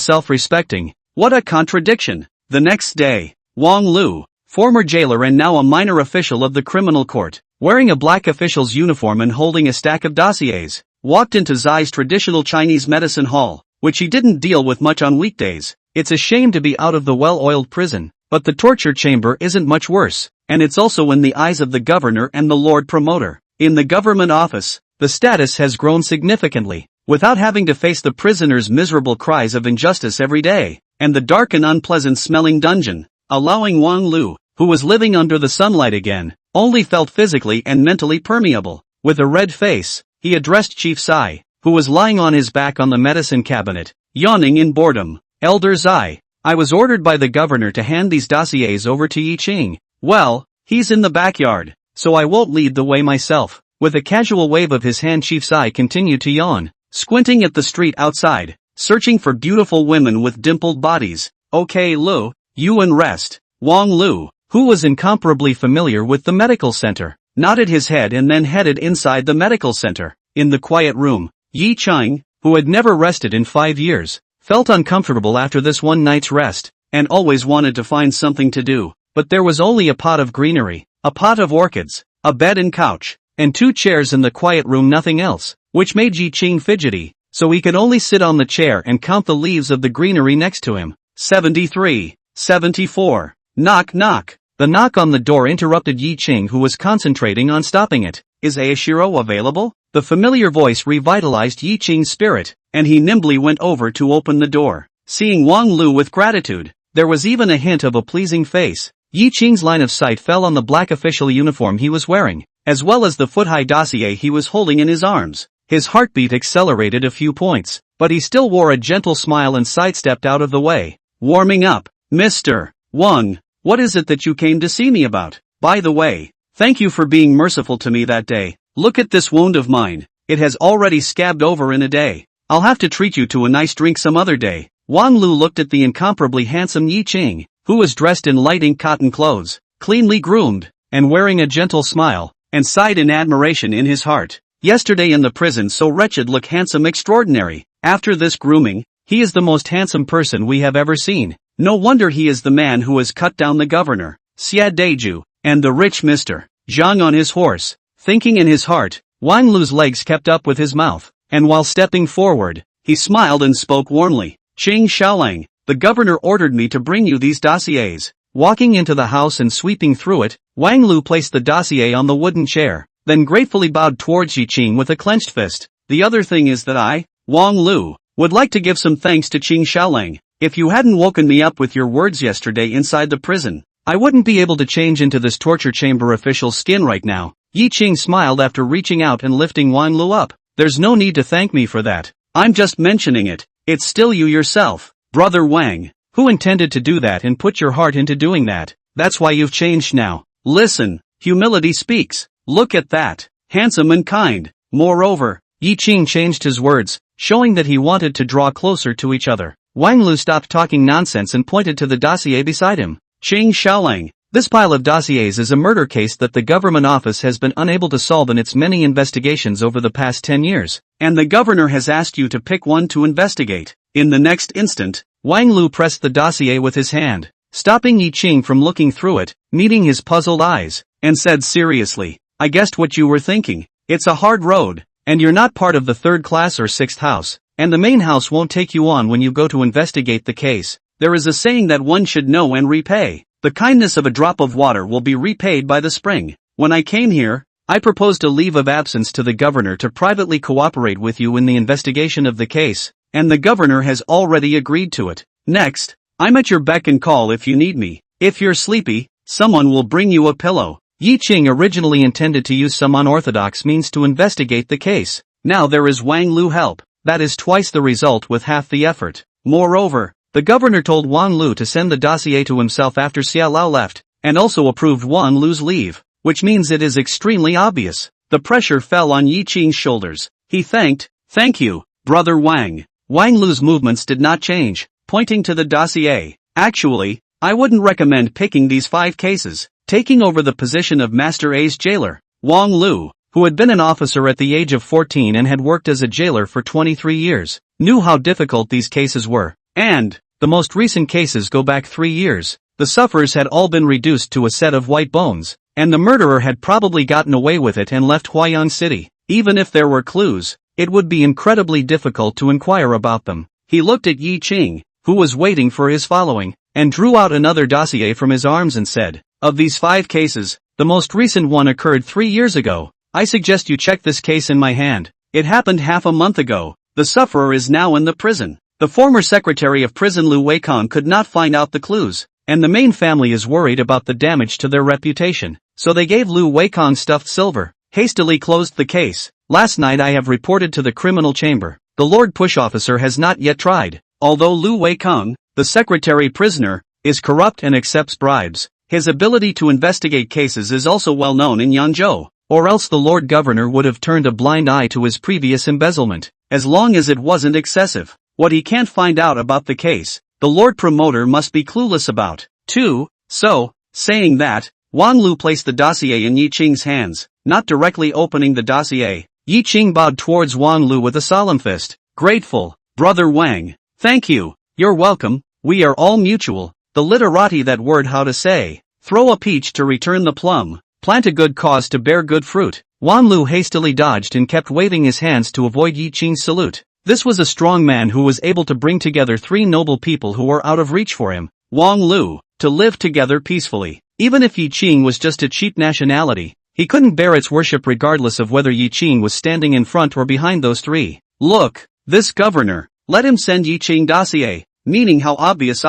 self-respecting. What a contradiction." The next day, Wang Lu, former jailer and now a minor official of the criminal court, wearing a black official's uniform and holding a stack of dossiers, walked into Zai's traditional Chinese medicine hall, which he didn't deal with much on weekdays. It's a shame to be out of the well-oiled prison, but the torture chamber isn't much worse, and it's also in the eyes of the governor and the Lord Promoter. In the government office, the status has grown significantly, without having to face the prisoners' miserable cries of injustice every day, and the dark and unpleasant-smelling dungeon, allowing Wang Lu, who was living under the sunlight again, only felt physically and mentally permeable. With a red face, he addressed Chief Sai, who was lying on his back on the medicine cabinet, yawning in boredom. "Elder Zai, I was ordered by the governor to hand these dossiers over to Yi Qing. Well, he's in the backyard, so I won't lead the way myself." With a casual wave of his hand, Chief Sai continued to yawn, squinting at the street outside, searching for beautiful women with dimpled bodies. "Okay Lu, you and rest." Wang Lu, who was incomparably familiar with the medical center, nodded his head and then headed inside the medical center. In the quiet room, Yi Chang, who had never rested in 5 years, felt uncomfortable after this one night's rest, and always wanted to find something to do. But there was only a pot of greenery, a pot of orchids, a bed and couch, and 2 chairs in the quiet room, nothing else, which made Yi Chang fidgety, so he could only sit on the chair and count the leaves of the greenery next to him. 73, 74, knock knock. The knock on the door interrupted Yi Chang, who was concentrating on stopping it. Is Aishiro available? The familiar voice revitalized Yi Chang's spirit, and he nimbly went over to open the door. Seeing Wang Lu with gratitude, there was even a hint of a pleasing face. Yi Chang's line of sight fell on the black official uniform he was wearing, as well as the foot-high dossier he was holding in his arms. His heartbeat accelerated a few points, but he still wore a gentle smile and sidestepped out of the way. Warming up, Mr. Wang. What is it that you came to see me about? By the way, thank you for being merciful to me that day. Look at this wound of mine. It has already scabbed over in a day. I'll have to treat you to a nice drink some other day. Wang Lu looked at the incomparably handsome Yi Chang, who was dressed in light ink cotton clothes, cleanly groomed, and wearing a gentle smile, and sighed in admiration in his heart. Yesterday in the prison, so wretched, look handsome extraordinary. After this grooming, he is the most handsome person we have ever seen. No wonder he is the man who has cut down the governor, Xia Deju, and the rich Mr. Zhang on his horse. Thinking in his heart, Wang Lu's legs kept up with his mouth, and while stepping forward, he smiled and spoke warmly. Qing Xiaolang, the governor ordered me to bring you these dossiers. Walking into the house and sweeping through it, Wang Lu placed the dossier on the wooden chair, then gratefully bowed towards Yi Chang with a clenched fist. The other thing is that I, Wang Lu, would like to give some thanks to Qing Xiaolang. If you hadn't woken me up with your words yesterday inside the prison, I wouldn't be able to change into this torture chamber official's skin right now. Yi Chang smiled after reaching out and lifting Wang Lu up. There's no need to thank me for that. I'm just mentioning it. It's still you yourself, Brother Wang, who intended to do that and put your heart into doing that. That's why you've changed now. Listen, humility speaks. Look at that. Handsome and kind. Moreover, Yi Chang changed his words, showing that he wanted to draw closer to each other. Wang Lu stopped talking nonsense and pointed to the dossier beside him. Qing Xiaolang, this pile of dossiers is a murder case that the government office has been unable to solve in its many investigations over the past 10 years, and the governor has asked you to pick one to investigate. In the next instant, Wang Lu pressed the dossier with his hand, stopping Yi Chang from looking through it, meeting his puzzled eyes, and said seriously, I guessed what you were thinking. It's a hard road, and you're not part of the 3rd class or 6th house. And the main house won't take you on when you go to investigate the case. There is a saying that one should know and repay. The kindness of a drop of water will be repaid by the spring. When I came here, I proposed a leave of absence to the governor to privately cooperate with you in the investigation of the case, and the governor has already agreed to it. Next, I'm at your beck and call if you need me. If you're sleepy, someone will bring you a pillow. Yi Chang originally intended to use some unorthodox means to investigate the case. Now there is Wang Lu help. That is twice the result with half the effort. Moreover, the governor told Wang Lu to send the dossier to himself after Xia Lao left, and also approved Wang Lu's leave, which means it is extremely obvious. The pressure fell on Yi Chang's shoulders. He thanked, thank you, Brother Wang. Wang Lu's movements did not change, pointing to the dossier. Actually, I wouldn't recommend picking these 5 cases. Taking over the position of Master A's jailer, Wang Lu, who had been an officer at the age of 14 and had worked as a jailer for 23 years, knew how difficult these cases were. And, the most recent cases go back 3 years. The sufferers had all been reduced to a set of white bones, and the murderer had probably gotten away with it and left Huayang City. Even if there were clues, it would be incredibly difficult to inquire about them. He looked at Yi Chang, who was waiting for his following, and drew out another dossier from his arms and said, of these 5 cases, the most recent one occurred 3 years ago. I suggest you check this case in my hand. It happened half a month ago. The sufferer is now in the prison. The former secretary of prison Lu Weikong could not find out the clues, and the main family is worried about the damage to their reputation, so they gave Lu Weikong stuffed silver, hastily closed the case. Last night I have reported to the criminal chamber. The Lord Push officer has not yet tried. Although Lu Weikong, the secretary prisoner, is corrupt and accepts bribes, his ability to investigate cases is also well known in Yangzhou. Or else the Lord Governor would have turned a blind eye to his previous embezzlement, as long as it wasn't excessive. What he can't find out about the case, the Lord Promoter must be clueless about, too. So, Saying that, Wang Lu placed the dossier in Yi Qing's hands, not directly opening the dossier. Yi Qing bowed towards Wang Lu with a solemn fist. Grateful, Brother Wang. Thank you. You're welcome. We are all mutual. The literati that word how to say. Throw a peach to return the plum. Plant a good cause to bear good fruit. Wang Lu hastily dodged and kept waving his hands to avoid Yi Qing's salute. This was a strong man who was able to bring together three noble people who were out of reach for him. Wang Lu, to live together peacefully. Even if Yi Qing was just a cheap nationality, he couldn't bear its worship regardless of whether Yi Qing was standing in front or behind those three. Look, this governor, let him send Yi Qing dossier, meaning how obvious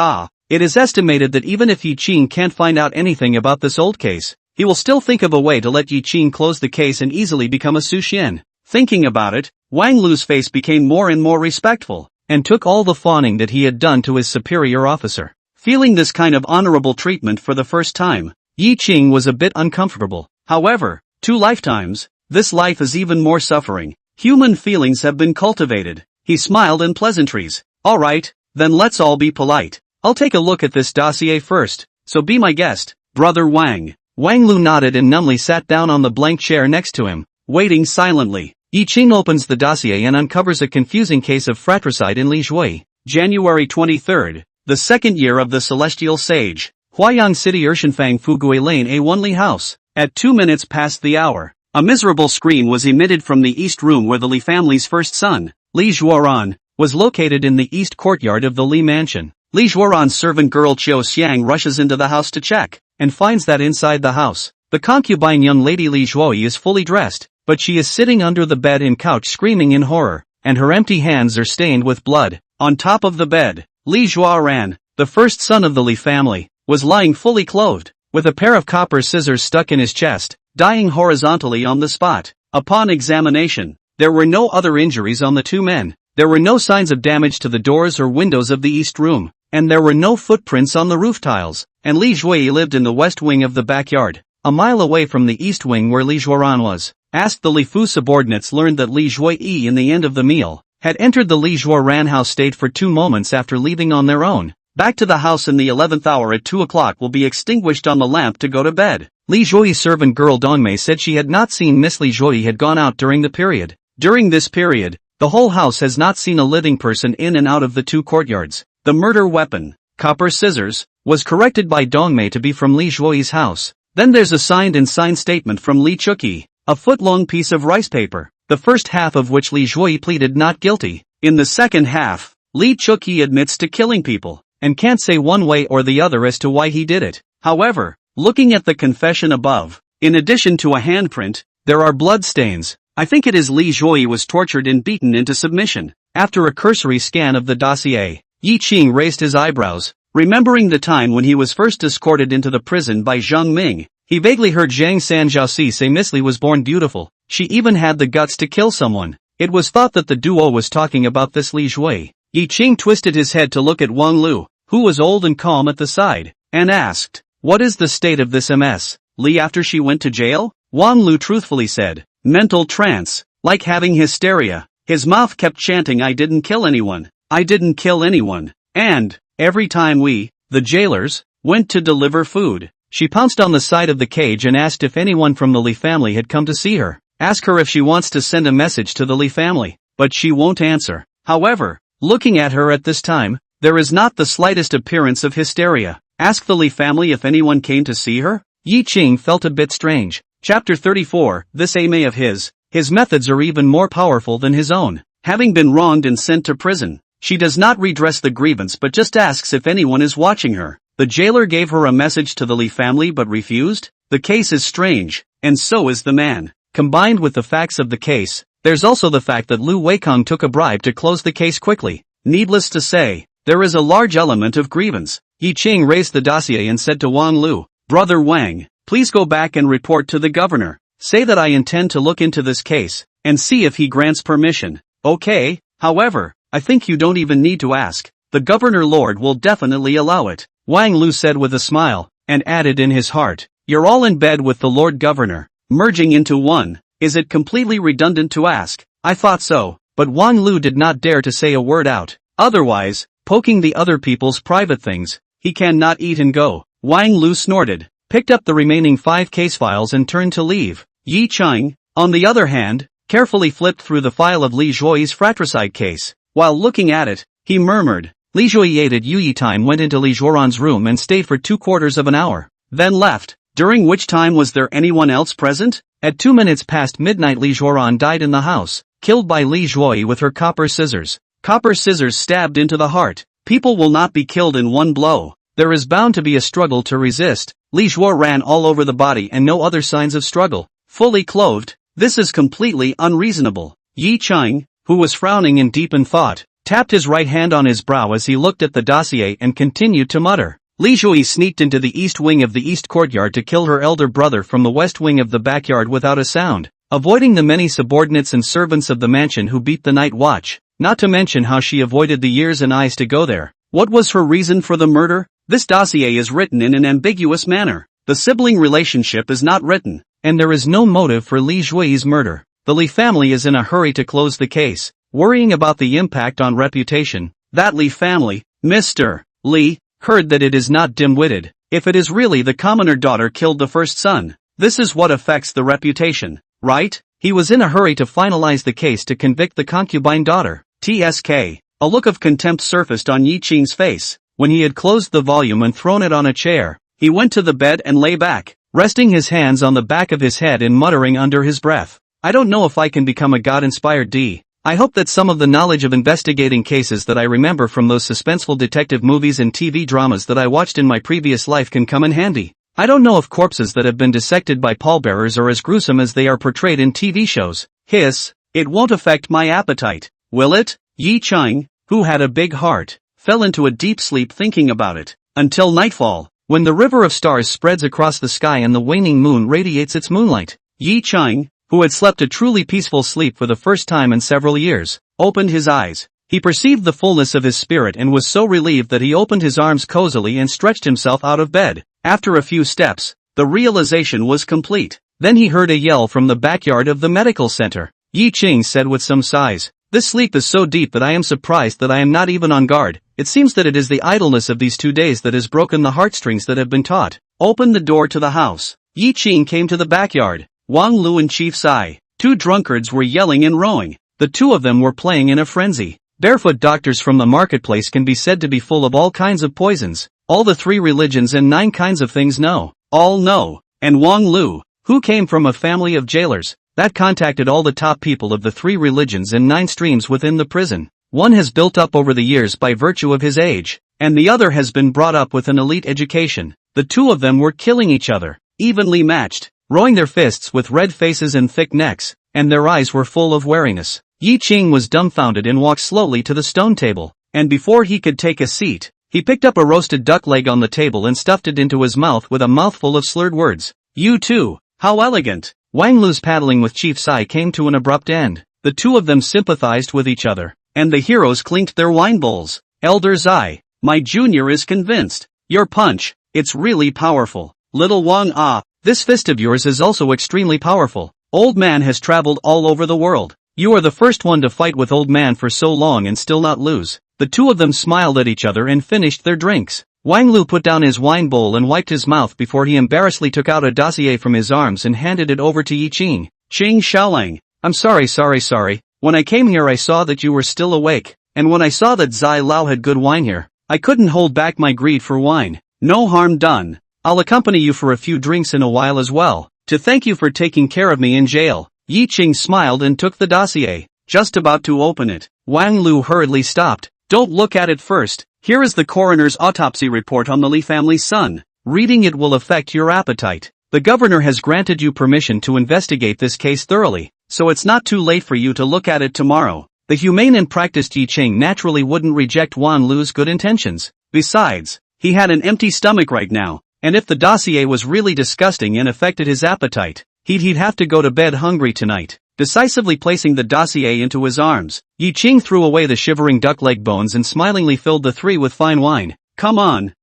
It is estimated that even if Yi Qing can't find out anything about this old case, he will still think of a way to let Yi Qing close the case and easily become a Suxian. Thinking about it, Wang Lu's face became more and more respectful, and took all the fawning that he had done to his superior officer. Feeling this kind of honorable treatment for the first time, Yi Qing was a bit uncomfortable. However, 2 lifetimes, this life is even more suffering. Human feelings have been cultivated. He smiled in pleasantries. Alright, then let's all be polite. I'll take a look at this dossier first, so be my guest, Brother Wang. Wang Lu nodded and numbly sat down on the blank chair next to him, waiting silently. Yi Qing opens the dossier and uncovers a confusing case of fratricide in Li Zhui. January 23rd. The second year of the Celestial Sage. Huayang City Ershanfang Fugui Lane A1 Li House. At 2 minutes past the hour, a miserable scream was emitted from the east room where the Li family's first son, Li Zhuoran, was located in the east courtyard of the Li mansion. Li Zhuoran's servant girl Qiu Xiang rushes into the house to check, and finds that inside the house, the concubine young lady Li Zhuoi is fully dressed, but she is sitting under the bed and couch screaming in horror, and her empty hands are stained with blood. On top of the bed, Li Zhuoran, the first son of the Li family, was lying fully clothed, with a pair of copper scissors stuck in his chest, dying horizontally on the spot. Upon examination, there were no other injuries on the 2 men. There were no signs of damage to the doors or windows of the east room, and there were no footprints on the roof tiles, and Li Zhui lived in the west wing of the backyard, a mile away from the east wing where Li Zhuoran was. Asked the Li Fu subordinates learned that Li Zhui in the end of the meal, had entered the Li Zhuoran house stayed for 2 moments after leaving on their own. Back to the house in the 11th hour at 2 o'clock will be extinguished on the lamp to go to bed. Li Zhui's servant girl Dongmei said she had not seen Miss Li Zhui had gone out during the period. During this period, the whole house has not seen a living person in and out of the 2 courtyards. The murder weapon, copper scissors, was corrected by Dongmei to be from Li Zhui's house. Then there's a signed and signed statement from Li Chuqi, a foot-long piece of rice paper, the first half of which Li Zhui pleaded not guilty. In the second half, Li Chuqi admits to killing people, and can't say one way or the other as to why he did it. However, looking at the confession above, in addition to a handprint, there are blood stains. I think it is Li Zhui was tortured and beaten into submission. After a cursory scan of the dossier, Yi Qing raised his eyebrows, remembering the time when he was first escorted into the prison by Zhang Ming. He vaguely heard Zhang Sanjiaoxi say Miss Li was born beautiful. She even had the guts to kill someone. It was thought that the duo was talking about this Li Zhui. Yi Qing twisted his head to look at Wang Lu, who was old and calm at the side, and asked, "What is the state of this Ms. Li after she went to jail?" Wang Lu truthfully said, "Mental trance, like having hysteria." His mouth kept chanting, "I didn't kill anyone. I didn't kill anyone." And, every time we, the jailers, went to deliver food, she pounced on the side of the cage and asked if anyone from the Li family had come to see her. Ask her if she wants to send a message to the Li family, but she won't answer. However, looking at her at this time, there is not the slightest appearance of hysteria. Ask the Li family if anyone came to see her? Yi Qing felt a bit strange. Chapter 34, this Ame of his methods are even more powerful than his own. Having been wronged and sent to prison, she does not redress the grievance but just asks if anyone is watching her. The jailer gave her a message to the Li family but refused? The case is strange, and so is the man. Combined with the facts of the case, there's also the fact that Lu Weikong took a bribe to close the case quickly. Needless to say, there is a large element of grievance. Yi Qing raised the dossier and said to Wang Lu, "Brother Wang, please go back and report to the governor. Say that I intend to look into this case, and see if he grants permission." "Okay, however, I think you don't even need to ask. The governor lord will definitely allow it," Wang Lu said with a smile, and added in his heart, "You're all in bed with the lord governor, merging into one. Is it completely redundant to ask?" "I thought so," but Wang Lu did not dare to say a word out. Otherwise, poking the other people's private things, he cannot eat and go. Wang Lu snorted. picked up the remaining 5 case files and turned to leave. Yi Cheng, on the other hand, carefully flipped through the file of Li Zhuoyi's fratricide case. While looking at it, he murmured. Li Zhuoyi aided Yu Yitime went into Li Zhuoran's room and stayed for 2/4 of an hour, then left, during which time was there anyone else present? At 2 minutes past midnight Li Zhuoran died in the house, killed by Li Zhuoyi with her copper scissors. Copper scissors stabbed into the heart. People will not be killed in one blow. There is bound to be a struggle to resist. Li Zhuo ran all over the body and no other signs of struggle. Fully clothed, this is completely unreasonable. Yi Cheng, who was frowning in deepened thought, tapped his right hand on his brow as he looked at the dossier and continued to mutter. Li Zhuoyi sneaked into the east wing of the east courtyard to kill her elder brother from the west wing of the backyard without a sound, avoiding the many subordinates and servants of the mansion who beat the night watch, not to mention how she avoided the ears and eyes to go there. What was her reason for the murder? This dossier is written in an ambiguous manner. The sibling relationship is not written, and there is no motive for Li Zhuoyi's murder. The Li family is in a hurry to close the case, worrying about the impact on reputation. That Li family, Mr. Li, heard that it is not dim-witted. If it is really the commoner daughter killed the first son, this is what affects the reputation, right? He was in a hurry to finalize the case to convict the concubine daughter. TSK. A look of contempt surfaced on Yi Cheng's face. When he had closed the volume and thrown it on a chair, he went to the bed and lay back, resting his hands on the back of his head and muttering under his breath. I don't know if I can become a God-inspired D. I hope that some of the knowledge of investigating cases that I remember from those suspenseful detective movies and TV dramas that I watched in my previous life can come in handy. I don't know if corpses that have been dissected by pallbearers are as gruesome as they are portrayed in TV shows. Hiss, it won't affect my appetite, will it? Yi Cheng, who had a big heart, fell into a deep sleep thinking about it, until nightfall, when the river of stars spreads across the sky and the waning moon radiates its moonlight. Yi Cheng, who had slept a truly peaceful sleep for the first time in several years, opened his eyes. He perceived the fullness of his spirit and was so relieved that he opened his arms cozily and stretched himself out of bed. After a few steps, the realization was complete. Then he heard a yell from the backyard of the medical center. Yi Cheng said with some sighs, "This sleep is so deep that I am surprised that I am not even on guard. It seems that it is the idleness of these 2 days that has broken the heartstrings that have been taut." Open the door to the house. Yi Cheng came to the backyard. Wang Lu and Chief Sai, 2 drunkards, were yelling and rowing. The 2 of them were playing in a frenzy. Barefoot doctors from the marketplace can be said to be full of all kinds of poisons. All the 3 religions and 9 kinds of things all know. And Wang Lu, who came from a family of jailers, that contacted all the top people of the 3 religions and 9 streams within the prison. One has built up over the years by virtue of his age, and the other has been brought up with an elite education. The 2 of them were killing each other, evenly matched, rowing their fists with red faces and thick necks, and their eyes were full of wariness. Yi Cheng was dumbfounded and walked slowly to the stone table, and before he could take a seat, he picked up a roasted duck leg on the table and stuffed it into his mouth with a mouthful of slurred words. "You too, how elegant." Wang Lu's paddling with Chief Sai came to an abrupt end. The 2 of them sympathized with each other, and the heroes clinked their wine bowls. Elder Zai, my junior is convinced. Your punch, it's really powerful. Little Wang, this fist of yours is also extremely powerful. Old man has traveled all over the world. You are the first one to fight with old man for so long and still not lose. The 2 of them smiled at each other and finished their drinks. Wang Lu put down his wine bowl and wiped his mouth before he embarrassedly took out a dossier from his arms and handed it over to Yi Cheng. "Cheng Xiaolang, I'm sorry. When I came here I saw that you were still awake, and when I saw that Zai Lao had good wine here, I couldn't hold back my greed for wine. No harm done. I'll accompany you for a few drinks in a while as well, to thank you for taking care of me in jail." Yi Cheng smiled and took the dossier, just about to open it. Wang Lu hurriedly stopped. "Don't look at it first. Here is the coroner's autopsy report on the Li family's son. Reading it will affect your appetite. The governor has granted you permission to investigate this case thoroughly, so it's not too late for you to look at it tomorrow." The humane and practiced Yi Cheng naturally wouldn't reject Wang Lu's good intentions. Besides, he had an empty stomach right now, and if the dossier was really disgusting and affected his appetite, he'd have to go to bed hungry tonight. Decisively placing the dossier into his arms, Yi Cheng threw away the shivering duck leg bones and smilingly filled the 3 with fine wine. Come on,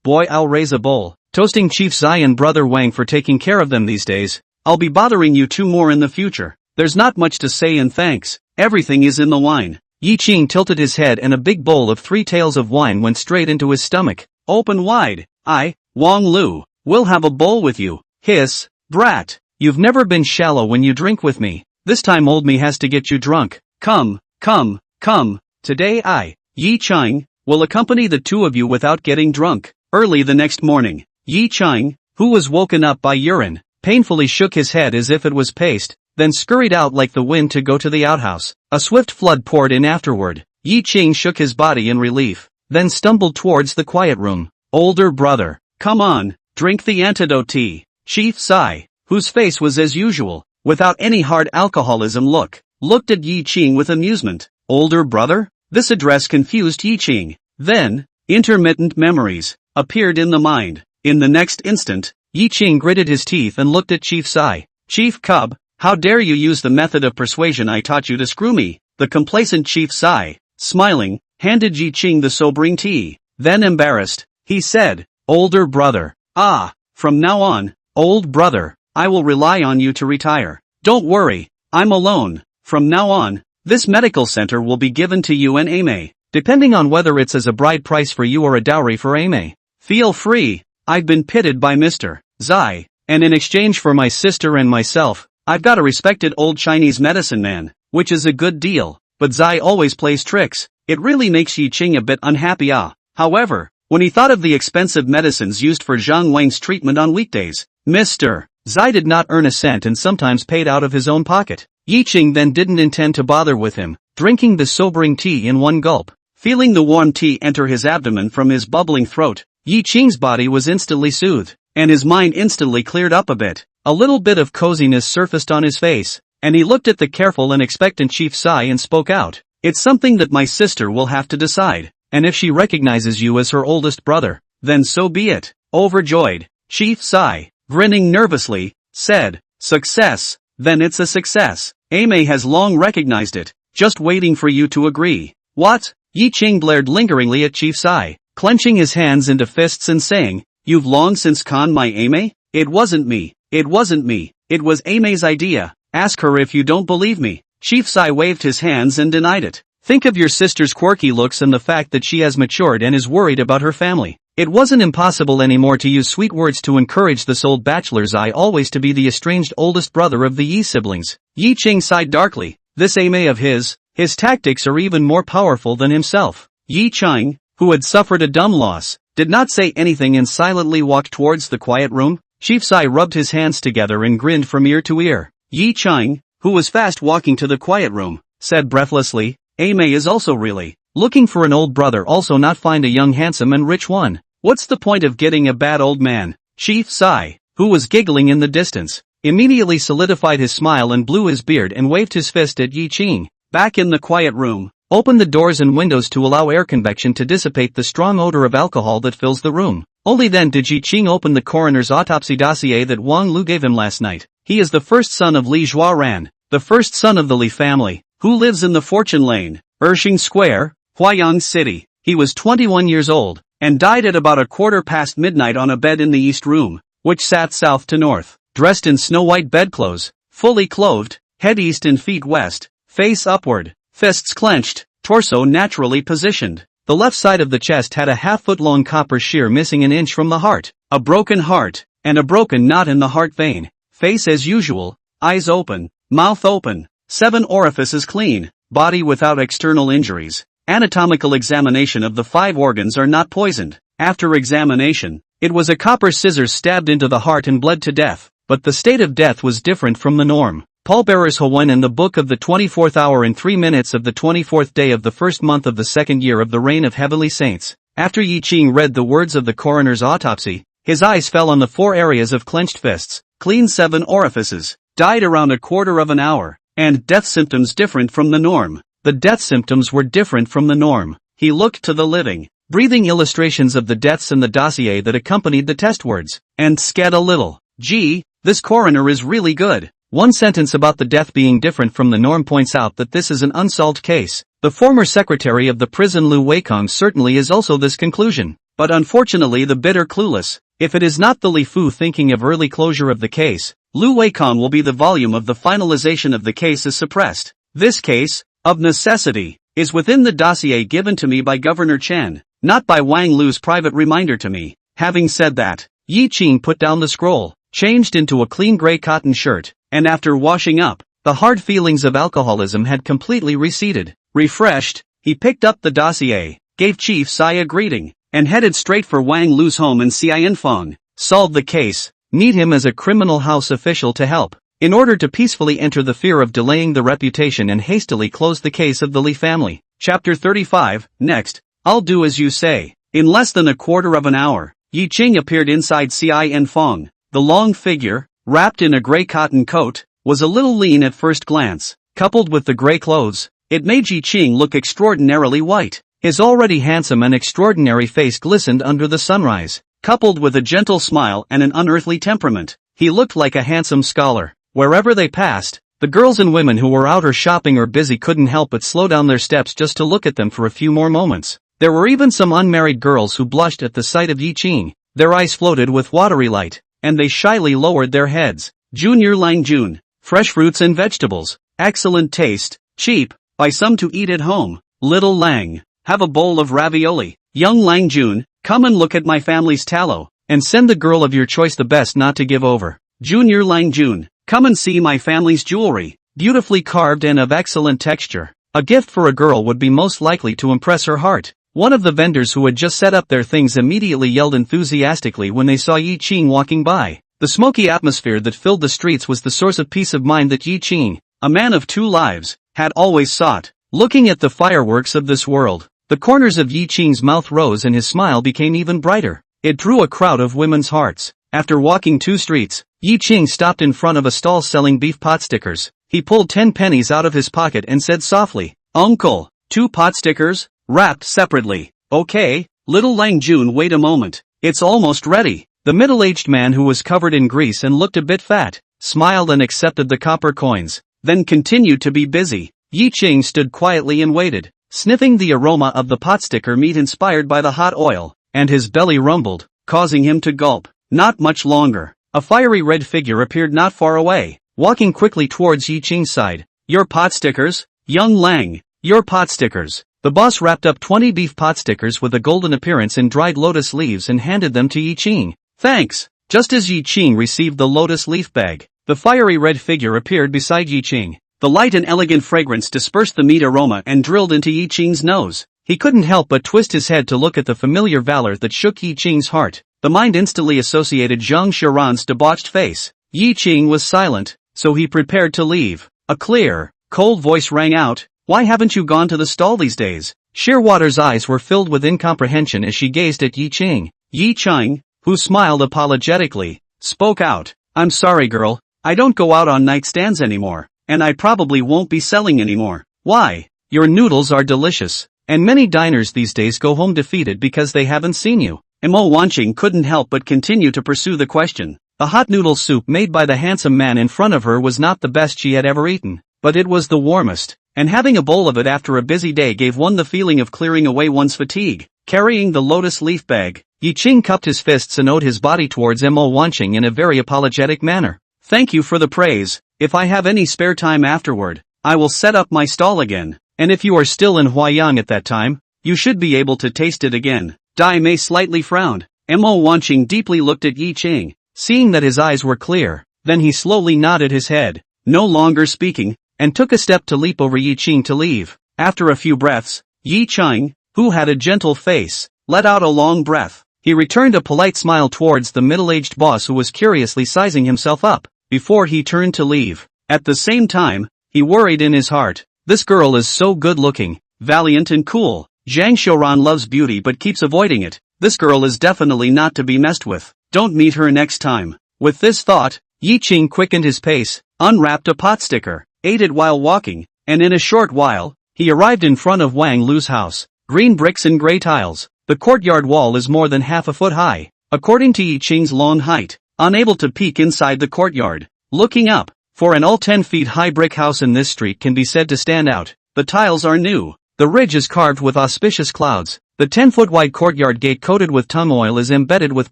boy, I'll raise a bowl, toasting Chief Zai and Brother Wang for taking care of them these days. I'll be bothering you 2 more in the future. There's not much to say in thanks, everything is in the wine." Yi Cheng tilted his head and a big bowl of 3 taels of wine went straight into his stomach. Open wide. Wang Lu, We'll have a bowl with you. Hiss, brat. You've never been shallow when you drink with me. This time old me has to get you drunk. Come, come, come. Today I, Yi Chang, will accompany the two of you without getting drunk. Early the next morning, Yi Chang, who was woken up by urine, painfully shook his head as if it was paste, then scurried out like the wind to go to the outhouse. A swift flood poured in afterward. Yi Ching shook his body in relief, then stumbled towards the quiet room. Older brother, come on, drink the antidote tea. Chief Sai, whose face was as usual, without any hard alcoholism looked at Yi Ching with amusement. Older brother? This address confused Yi Ching. Then, intermittent memories appeared in the mind. In the next instant, Yi Ching gritted his teeth and looked at Chief Sai. Chief Cub, how dare you use the method of persuasion I taught you to screw me? The complacent Chief Sai, smiling, handed Yi Ching the sobering tea. Then embarrassed, he said, older brother. Ah, from now on, old brother, I will rely on you to retire. Don't worry, I'm alone. From now on, this medical center will be given to you and Ame, depending on whether it's as a bride price for you or a dowry for Ame. Feel free, I've been pitted by Mr. Zai, and in exchange for my sister and myself, I've got a respected old Chinese medicine man, which is a good deal, but Zai always plays tricks. It really makes Yi Ching a bit unhappy. However, when he thought of the expensive medicines used for Zhang Wang's treatment on weekdays, Mr. Zai did not earn a cent and sometimes paid out of his own pocket. Yi Ching then didn't intend to bother with him, drinking the sobering tea in one gulp. Feeling the warm tea enter his abdomen from his bubbling throat, Yi Ching's body was instantly soothed, and his mind instantly cleared up a bit. A little bit of coziness surfaced on his face, and he looked at the careful and expectant Chief Sai and spoke out. It's something that my sister will have to decide, and if she recognizes you as her oldest brother, then so be it. Overjoyed, Chief Sai, grinning nervously, said, success, then it's a success. Ame has long recognized it, just waiting for you to agree. What? Yi Ching blared lingeringly at Chief Sai, clenching his hands into fists and saying, you've long since conned my Ame? It wasn't me, it wasn't me, it was Ame's idea. Ask her if you don't believe me. Chief Sai waved his hands and denied it. Think of your sister's quirky looks and the fact that she has matured and is worried about her family. It wasn't impossible anymore to use sweet words to encourage this old bachelor's eye always to be the estranged oldest brother of the Yi siblings. Yi Ching sighed darkly. This Ame of his tactics are even more powerful than himself. Yi Chang, who had suffered a dumb loss, did not say anything and silently walked towards the quiet room. Chief Sai rubbed his hands together and grinned from ear to ear. Yi Chang, who was fast walking to the quiet room, said breathlessly, Ame is also really looking for an old brother, also not find a young handsome and rich one. What's the point of getting a bad old man? Chief Sai, who was giggling in the distance, immediately solidified his smile and blew his beard and waved his fist at Yi Ching. Back in the quiet room, open the doors and windows to allow air convection to dissipate the strong odor of alcohol that fills the room. Only then did Yi Ching open the coroner's autopsy dossier that Wang Lu gave him last night. He is the first son of Li Zhuaran, the first son of the Li family, who lives in the Fortune Lane, Ershing Square, Huayang City. He was 21 years old, and died at about midnight midnight on a bed in the east room, which sat south to north, dressed in snow-white bedclothes, fully clothed, head east and feet west, face upward, fists clenched, torso naturally positioned. The left side of the chest had a half-foot-long copper shear missing an inch from the heart, a broken heart, and a broken knot in the heart vein. Face as usual, eyes open, mouth open, 7 orifices clean, body without external injuries. Anatomical examination of the 5 organs are not poisoned. After examination, it was a copper scissors stabbed into the heart and bled to death, but the state of death was different from the norm. Pallbearers Hawen in the book of the 24th hour and 3 minutes of the 24th day of the first month of the 2nd year of the reign of Heavenly Saints. After Yi Ching read the words of the coroner's autopsy, his eyes fell on the 4 areas of clenched fists, clean 7 orifices, died around a quarter of an hour, and death symptoms different from the norm. The death symptoms were different from the norm. He looked to the living, breathing illustrations of the deaths in the dossier that accompanied the test words, and scared a little. Gee, this coroner is really good. One sentence about the death being different from the norm points out that this is an unsolved case. The former secretary of the prison Lu Weikong certainly is also this conclusion. But unfortunately the bitter clueless, if it is not the Li Fu thinking of early closure of the case, Lu Weikong will be the volume of the finalization of the case is suppressed. This case, of necessity, is within the dossier given to me by Governor Chen, not by Wang Lu's private reminder to me. Having said that, Yi Qing put down the scroll, changed into a clean gray cotton shirt, and after washing up, the hard feelings of alcoholism had completely receded. Refreshed, he picked up the dossier, gave Chief Sai a greeting, and headed straight for Wang Lu's home in Xianfeng. Solve the case, need him as a criminal house official to help, in order to peacefully enter the fear of delaying the reputation and hastily close the case of the Li family. Chapter 35, next, I'll do as you say. In less than a quarter of an hour, Yi Qing appeared inside Xianfeng. The long figure, wrapped in a gray cotton coat, was a little lean at first glance. Coupled with the gray clothes, it made Yi Qing look extraordinarily white. His already handsome and extraordinary face glistened under the sunrise. Coupled with a gentle smile and an unearthly temperament, he looked like a handsome scholar. Wherever they passed, the girls and women who were out or shopping or busy couldn't help but slow down their steps just to look at them for a few more moments. There were even some unmarried girls who blushed at the sight of Yi Qing. Their eyes floated with watery light, and they shyly lowered their heads. Junior Lang Jun, fresh fruits and vegetables, excellent taste, cheap, buy some to eat at home. Little Lang, have a bowl of ravioli. Young Lang Jun, come and look at my family's tallow, and send the girl of your choice the best not to give over. Junior Lang Jun, come and see my family's jewelry, beautifully carved and of excellent texture. A gift for a girl would be most likely to impress her heart. One of the vendors who had just set up their things immediately yelled enthusiastically when they saw Yi Qing walking by. The smoky atmosphere that filled the streets was the source of peace of mind that Yi Qing, a man of two lives, had always sought. Looking at the fireworks of this world, the corners of Yi Qing's mouth rose and his smile became even brighter. It drew a crowd of women's hearts. After walking 2 streets, Yi Qing stopped in front of a stall selling beef pot stickers. He pulled 10 pennies out of his pocket and said softly, "Uncle, 2 pot stickers, wrapped separately." "Okay, little Lang Jun, wait a moment. It's almost ready." The middle-aged man, who was covered in grease and looked a bit fat, smiled and accepted the copper coins, then continued to be busy. Yi Qing stood quietly and waited, sniffing the aroma of the pot sticker meat inspired by the hot oil, and his belly rumbled, causing him to gulp. Not much longer. A fiery red figure appeared not far away, walking quickly towards Yi Qing's side. "Your pot stickers, young Lang, your pot stickers." The boss wrapped up 20 beef pot stickers with a golden appearance in dried lotus leaves and handed them to Yi Qing. "Thanks." Just as Yi Qing received the lotus leaf bag, the fiery red figure appeared beside Yi Qing. The light and elegant fragrance dispersed the meat aroma and drilled into Yi Qing's nose. He couldn't help but twist his head to look at the familiar valor that shook Yi Qing's heart. The mind instantly associated Zhang Xiran's debauched face. Yi Qing was silent, so he prepared to leave. A clear, cold voice rang out, "Why haven't you gone to the stall these days?" Shearwater's eyes were filled with incomprehension as she gazed at Yi Qing. Yi Qing, who smiled apologetically, spoke out, "I'm sorry girl, I don't go out on nightstands anymore, and I probably won't be selling anymore." "Why? Your noodles are delicious, and many diners these days go home defeated because they haven't seen you." Mo Wanqing couldn't help but continue to pursue the question. The hot noodle soup made by the handsome man in front of her was not the best she had ever eaten, but it was the warmest, and having a bowl of it after a busy day gave one the feeling of clearing away one's fatigue. Carrying the lotus leaf bag, Yi Qing cupped his fists and owed his body towards Mo Wanqing in a very apologetic manner. "Thank you for the praise. If I have any spare time afterward, I will set up my stall again, and if you are still in Huayang at that time, you should be able to taste it again." Dai Mei slightly frowned. Mo Wanqing deeply looked at Yi Qing, seeing that his eyes were clear. Then he slowly nodded his head, no longer speaking, and took a step to leap over Yi Qing to leave. After a few breaths, Yi Qing, who had a gentle face, let out a long breath. He returned a polite smile towards the middle-aged boss who was curiously sizing himself up, before he turned to leave. At the same time, he worried in his heart, "This girl is so good-looking, valiant and cool. Zhang Xiaoran loves beauty but keeps avoiding it. This girl is definitely not to be messed with. Don't meet her next time." With this thought, Yi Qing quickened his pace, unwrapped a pot sticker, ate it while walking, and in a short while, he arrived in front of Wang Lu's house. Green bricks and gray tiles. The courtyard wall is more than half a foot high. According to Yi Qing's long height, unable to peek inside the courtyard, looking up, for an all 10 feet high brick house in this street can be said to stand out. The tiles are new. The ridge is carved with auspicious clouds. The 10-foot wide courtyard gate coated with tung oil is embedded with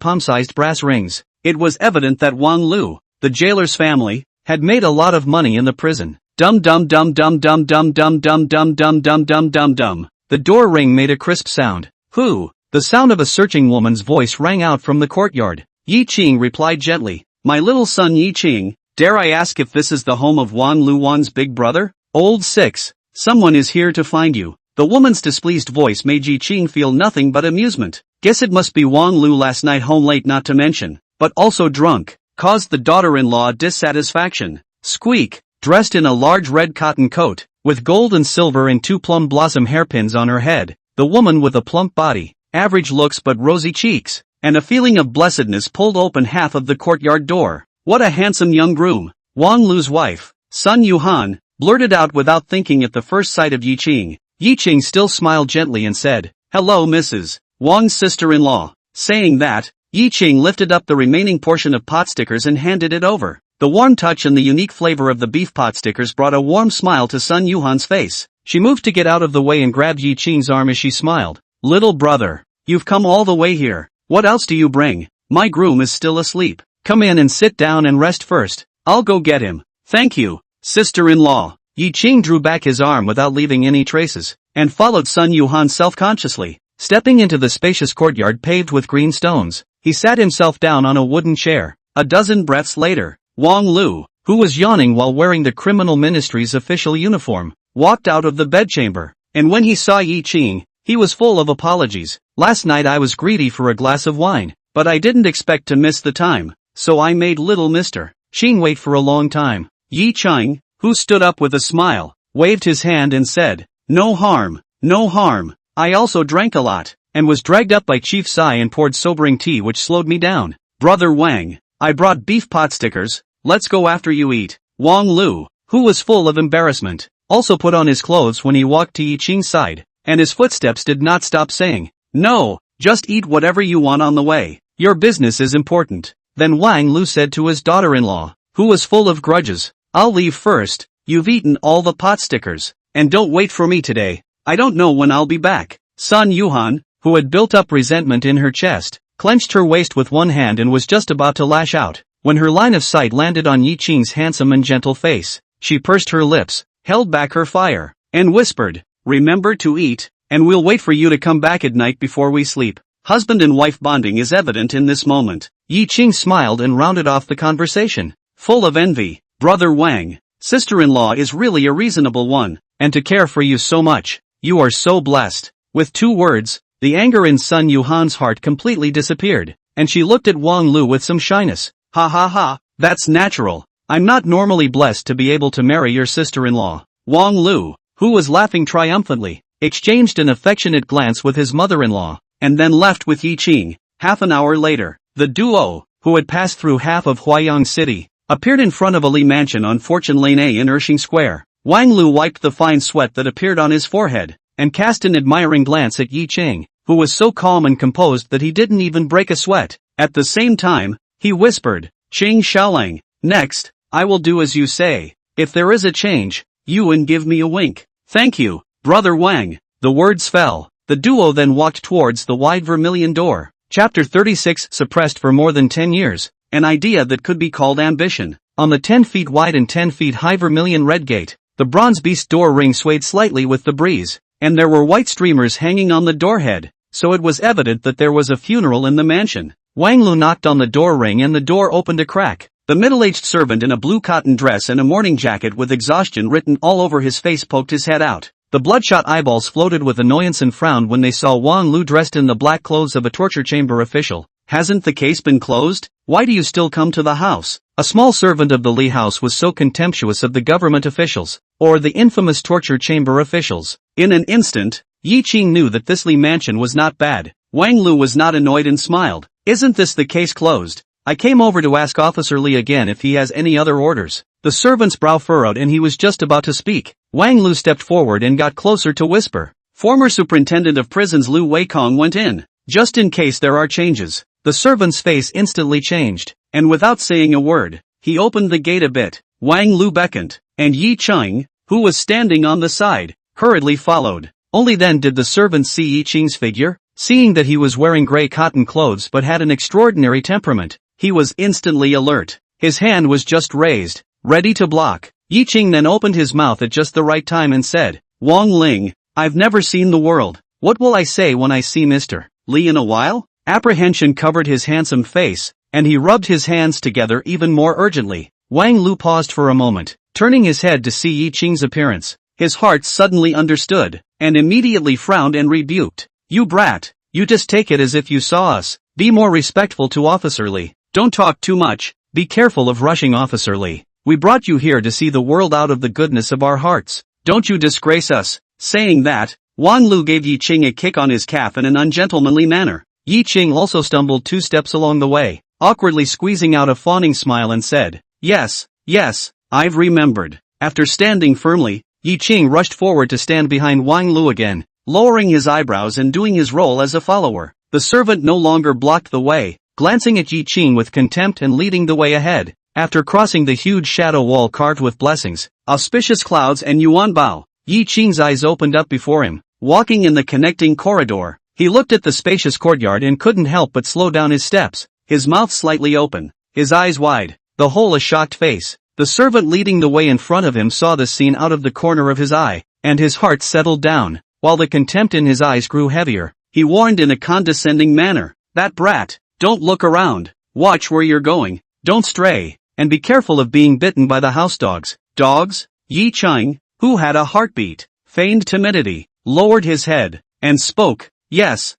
palm-sized brass rings. It was evident that Wang Lu, the jailer's family, had made a lot of money in the prison. Dum dum dum dum dum dum dum dum dum dum dum dum dum dum. The door ring made a crisp sound. "Who?" The sound of a searching woman's voice rang out from the courtyard. Yi Qing replied gently. My little son Yi Qing, dare I ask if this is the home of Wang Luwan's big brother? Old 6. Someone is here to find you. The woman's displeased voice made Yi Qing feel nothing but amusement. Guess it must be Wang Lu last night home late not to mention, but also drunk, caused the daughter-in-law dissatisfaction. Squeak, dressed in a large red cotton coat, with gold and silver and 2 plum blossom hairpins on her head, the woman with a plump body, average looks but rosy cheeks, and a feeling of blessedness pulled open half of the courtyard door. What a handsome young groom! Wang Lu's wife, Sun Yuhan, blurted out without thinking at the first sight of Yi Qing. Yi Qing still smiled gently and said, Hello Mrs. Wang's sister-in-law. Saying that, Yi Qing lifted up the remaining portion of pot stickers and handed it over. The warm touch and the unique flavor of the beef pot stickers brought a warm smile to Sun Yuhan's face. She moved to get out of the way and grabbed Yi Qing's arm as she smiled. Little brother, you've come all the way here. What else do you bring? My groom is still asleep. Come in and sit down and rest first. I'll go get him. Thank you, sister-in-law. Yi Qing drew back his arm without leaving any traces, and followed Sun Yuhan self-consciously. Stepping into the spacious courtyard paved with green stones, he sat himself down on a wooden chair. A dozen breaths later, Wang Lu, who was yawning while wearing the criminal ministry's official uniform, walked out of the bedchamber. And when he saw Yi Qing, he was full of apologies. Last night I was greedy for a glass of wine, but I didn't expect to miss the time, so I made little Mr. Qing wait for a long time. Yi Qing, who stood up with a smile, waved his hand and said, No harm, no harm. I also drank a lot, and was dragged up by Chief Sai and poured sobering tea which slowed me down. Brother Wang, I brought beef pot stickers, let's go after you eat. Wang Lu, who was full of embarrassment, also put on his clothes when he walked to Yi Qing's side, and his footsteps did not stop saying, No, just eat whatever you want on the way. Your business is important. Then Wang Lu said to his daughter-in-law, who was full of grudges, I'll leave first. You've eaten all the pot stickers, and don't wait for me today. I don't know when I'll be back. Sun Yuhan, who had built up resentment in her chest, clenched her waist with one hand and was just about to lash out, when her line of sight landed on Yi Qing's handsome and gentle face. She pursed her lips, held back her fire, and whispered, Remember to eat, and we'll wait for you to come back at night before we sleep. Husband and wife bonding is evident in this moment. Yi Qing smiled and rounded off the conversation, full of envy. Brother Wang, sister-in-law is really a reasonable one, and to care for you so much. You are so blessed. With 2 words, the anger in Sun Yuhan's heart completely disappeared, and she looked at Wang Lu with some shyness. Ha ha ha, that's natural. I'm not normally blessed to be able to marry your sister-in-law. Wang Lu, who was laughing triumphantly, exchanged an affectionate glance with his mother-in-law, and then left with Yi Qing. Half an hour later, the duo, who had passed through half of Huayang City, appeared in front of a Li mansion on Fortune Lane A in Ershing Square. Wang Lu wiped the fine sweat that appeared on his forehead, and cast an admiring glance at Yi Qing, who was so calm and composed that he didn't even break a sweat. At the same time, he whispered, Qing Xiaolang, next, I will do as you say. If there is a change, you and give me a wink. Thank you, Brother Wang. The words fell. The duo then walked towards the wide vermilion door. Chapter 36 Suppressed for more than 10 years. An idea that could be called ambition. On the 10 feet wide and 10 feet high vermilion red gate, the bronze beast door ring swayed slightly with the breeze, and there were white streamers hanging on the doorhead, so it was evident that there was a funeral in the mansion. Wang Lu knocked on the door ring and the door opened a crack. The middle-aged servant in a blue cotton dress and a morning jacket with exhaustion written all over his face poked his head out. The bloodshot eyeballs floated with annoyance and frowned when they saw Wang Lu dressed in the black clothes of a torture chamber official. Hasn't the case been closed? Why do you still come to the house? A small servant of the Li house was so contemptuous of the government officials, or the infamous torture chamber officials. In an instant, Yi Qing knew that this Li mansion was not bad. Wang Lu was not annoyed and smiled. Isn't this the case closed? I came over to ask Officer Li again if he has any other orders. The servant's brow furrowed and he was just about to speak. Wang Lu stepped forward and got closer to whisper. Former Superintendent of Prisons Lu Weikong went in. Just in case there are changes. The servant's face instantly changed, and without saying a word, he opened the gate a bit. Wang Lu beckoned, and Yi Qing, who was standing on the side, hurriedly followed. Only then did the servant see Yi Qing's figure. Seeing that he was wearing gray cotton clothes but had an extraordinary temperament, he was instantly alert. His hand was just raised, ready to block. Yi Qing then opened his mouth at just the right time and said, Wang Ling, I've never seen the world. What will I say when I see Mr. Li in a while? Apprehension covered his handsome face, and he rubbed his hands together even more urgently. Wang Lu paused for a moment, turning his head to see Yi Qing's appearance. His heart suddenly understood, and immediately frowned and rebuked. "You brat, you just take it as if you saw us. Be more respectful to Officer Li. Don't talk too much, be careful of rushing Officer Li. We brought you here to see the world out of the goodness of our hearts. Don't you disgrace us." Saying that, Wang Lu gave Yi Qing a kick on his calf in an ungentlemanly manner. Yi Qing also stumbled 2 steps along the way, awkwardly squeezing out a fawning smile and said, Yes, I've remembered." After standing firmly, Yi Qing rushed forward to stand behind Wang Lu again, lowering his eyebrows and doing his role as a follower. The servant no longer blocked the way, glancing at Yi Qing with contempt and leading the way ahead. After crossing the huge shadow wall carved with blessings, auspicious clouds and yuan bao, Yi Qing's eyes opened up before him. Walking in the connecting corridor, he looked at the spacious courtyard and couldn't help but slow down his steps, his mouth slightly open, his eyes wide, the whole a shocked face. The servant leading the way in front of him saw this scene out of the corner of his eye, and his heart settled down, while the contempt in his eyes grew heavier. He warned in a condescending manner, "That brat, don't look around, watch where you're going, don't stray, and be careful of being bitten by the house dogs." Dogs? Yi Qing, who had a heartbeat, feigned timidity, lowered his head, and spoke, Yes.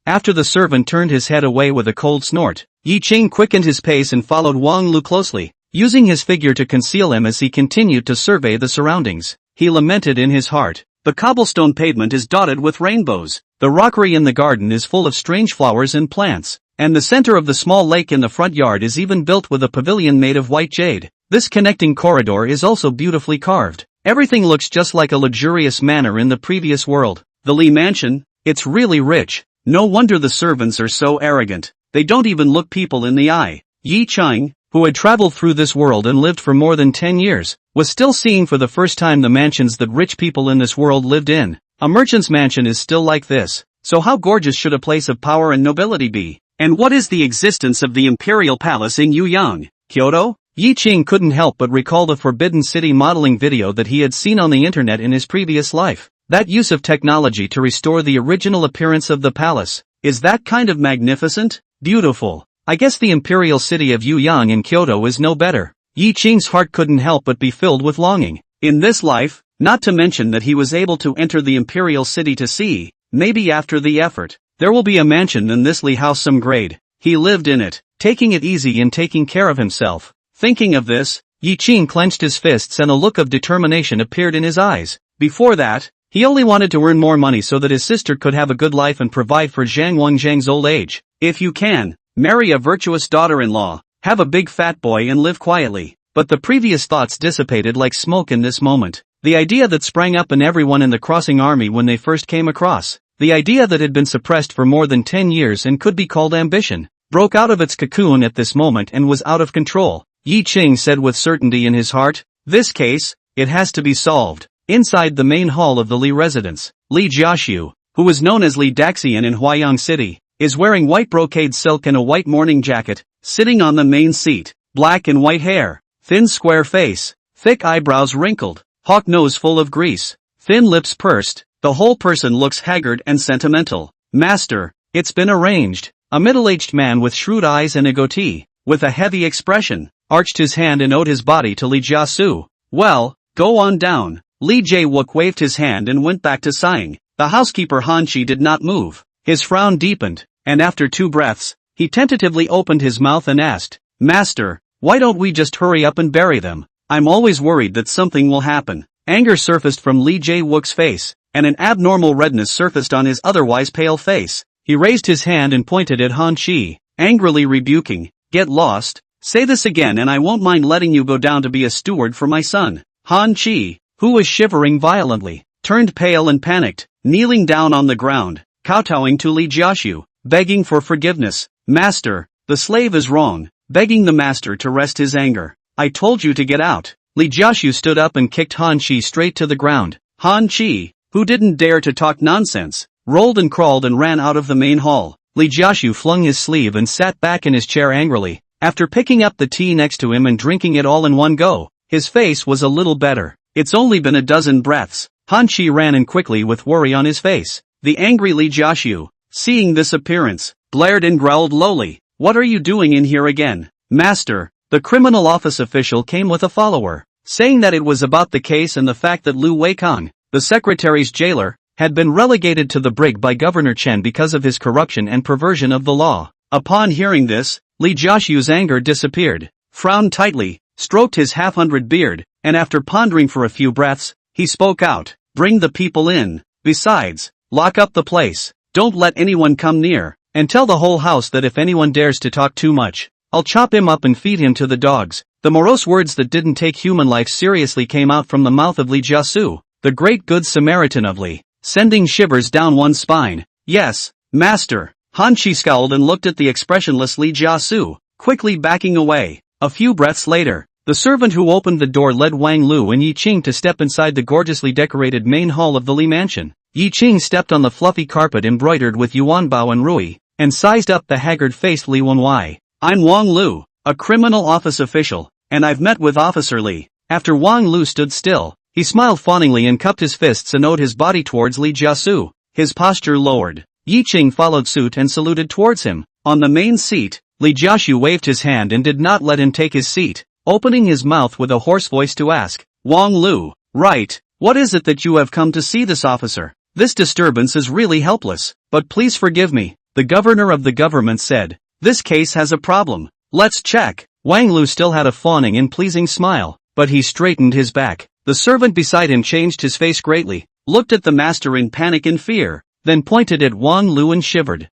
After the servant turned his head away with a cold snort, Yi Qing quickened his pace and followed Wang Lu closely, using his figure to conceal him as he continued to survey the surroundings. He lamented in his heart, "The cobblestone pavement is dotted with rainbows, the rockery in the garden is full of strange flowers and plants, and the center of the small lake in the front yard is even built with a pavilion made of white jade. This connecting corridor is also beautifully carved. Everything looks just like a luxurious manor in the previous world. The Li mansion, it's really rich. No wonder the servants are so arrogant. They don't even look people in the eye." Yi Qing, who had traveled through this world and lived for more than 10 years, was still seeing for the first time the mansions that rich people in this world lived in. A merchant's mansion is still like this, so how gorgeous should a place of power and nobility be? And what is the existence of the imperial palace in Yueyang, Kyoto? Yi Qing couldn't help but recall the Forbidden City modeling video that he had seen on the internet in his previous life. That use of technology to restore the original appearance of the palace, is that kind of magnificent? Beautiful. I guess the imperial city of Yueyang in Kyoto is no better. Yi Qing's heart couldn't help but be filled with longing. In this life, not to mention that he was able to enter the imperial city to see, maybe after the effort, there will be a mansion in this Li house some grade. He lived in it, taking it easy and taking care of himself. Thinking of this, Yi Qing clenched his fists and a look of determination appeared in his eyes. Before that, he only wanted to earn more money so that his sister could have a good life and provide for Zhang Wangzhang's old age. If you can, marry a virtuous daughter-in-law, have a big fat boy and live quietly. But the previous thoughts dissipated like smoke in this moment. The idea that sprang up in everyone in the crossing army when they first came across, the idea that had been suppressed for more than 10 years and could be called ambition, broke out of its cocoon at this moment and was out of control. Yi Qing said with certainty in his heart, "This case, it has to be solved." Inside the main hall of the Li residence, Li Jiaxiu, who was known as Li Daxian in Huayang City, is wearing white brocade silk and a white morning jacket, sitting on the main seat. Black and white hair, thin square face, thick eyebrows wrinkled, hawk nose full of grease, thin lips pursed, the whole person looks haggard and sentimental. "Master, it's been arranged." A middle-aged man with shrewd eyes and a goatee, with a heavy expression, arched his hand and owed his body to Li Jiasu. "Well, go on down." Li Jae-wook waved his hand and went back to sighing. The housekeeper Han Chi did not move. His frown deepened, and after 2 breaths, he tentatively opened his mouth and asked, "Master, why don't we just hurry up and bury them? I'm always worried that something will happen." Anger surfaced from Li Jae-wook's face, and an abnormal redness surfaced on his otherwise pale face. He raised his hand and pointed at Han Chi, angrily rebuking, "Get lost. Say this again and I won't mind letting you go down to be a steward for my son." Han Chi, who was shivering violently, turned pale and panicked, kneeling down on the ground, kowtowing to Li Jiaxiu, begging for forgiveness. "Master, the slave is wrong," begging the master to rest his anger. "I told you to get out." Li Jiaxiu stood up and kicked Han Chi straight to the ground. Han Chi, who didn't dare to talk nonsense, rolled and crawled and ran out of the main hall. Li Jiaxiu flung his sleeve and sat back in his chair angrily. After picking up the tea next to him and drinking it all in one go, his face was a little better. "It's only been a dozen breaths." Han Chi ran in quickly with worry on his face. The angry Li Jiaxiu, seeing this appearance, blared and growled lowly, what are you doing in here again? Master, the criminal office official came with a follower, saying that it was about the case and the fact that Lu Weikang, the secretary's jailer, had been relegated to the brig by Governor Chen because of his corruption and perversion of the law. Upon hearing this, Li Jiaxu's anger disappeared, frowned tightly, stroked his half-hundred beard, and after pondering for a few breaths, he spoke out, bring the people in. Besides, lock up the place, don't let anyone come near, and tell the whole house that if anyone dares to talk too much, I'll chop him up and feed him to the dogs. The morose words that didn't take human life seriously came out from the mouth of Li Jiasu, the great good Samaritan of Li, sending shivers down one's spine. Yes, master. Han Chi scowled and looked at the expressionless Li Jiasu, quickly backing away. A few breaths later, the servant who opened the door led Wang Lu and Yi Qing to step inside the gorgeously decorated main hall of the Li mansion. Yi Qing stepped on the fluffy carpet embroidered with Yuanbao and Rui, and sized up the haggard-faced Li Wenwei. I'm Wang Lu, a criminal office official, and I've met with Officer Li. After Wang Lu stood still, he smiled fawningly and cupped his fists and owed his body towards Li Jiasu. His posture lowered. Yi Qing followed suit and saluted towards him. On the main seat, Li Jiasu waved his hand and did not let him take his seat, opening his mouth with a hoarse voice to ask, Wang Lu, right, what is it that you have come to see this officer? This disturbance is really helpless, but please forgive me, the governor of the government said. This case has a problem. Let's check. Wang Lu still had a fawning and pleasing smile, but he straightened his back. The servant beside him changed his face greatly, looked at the master in panic and fear, then pointed at Wang Lu and shivered.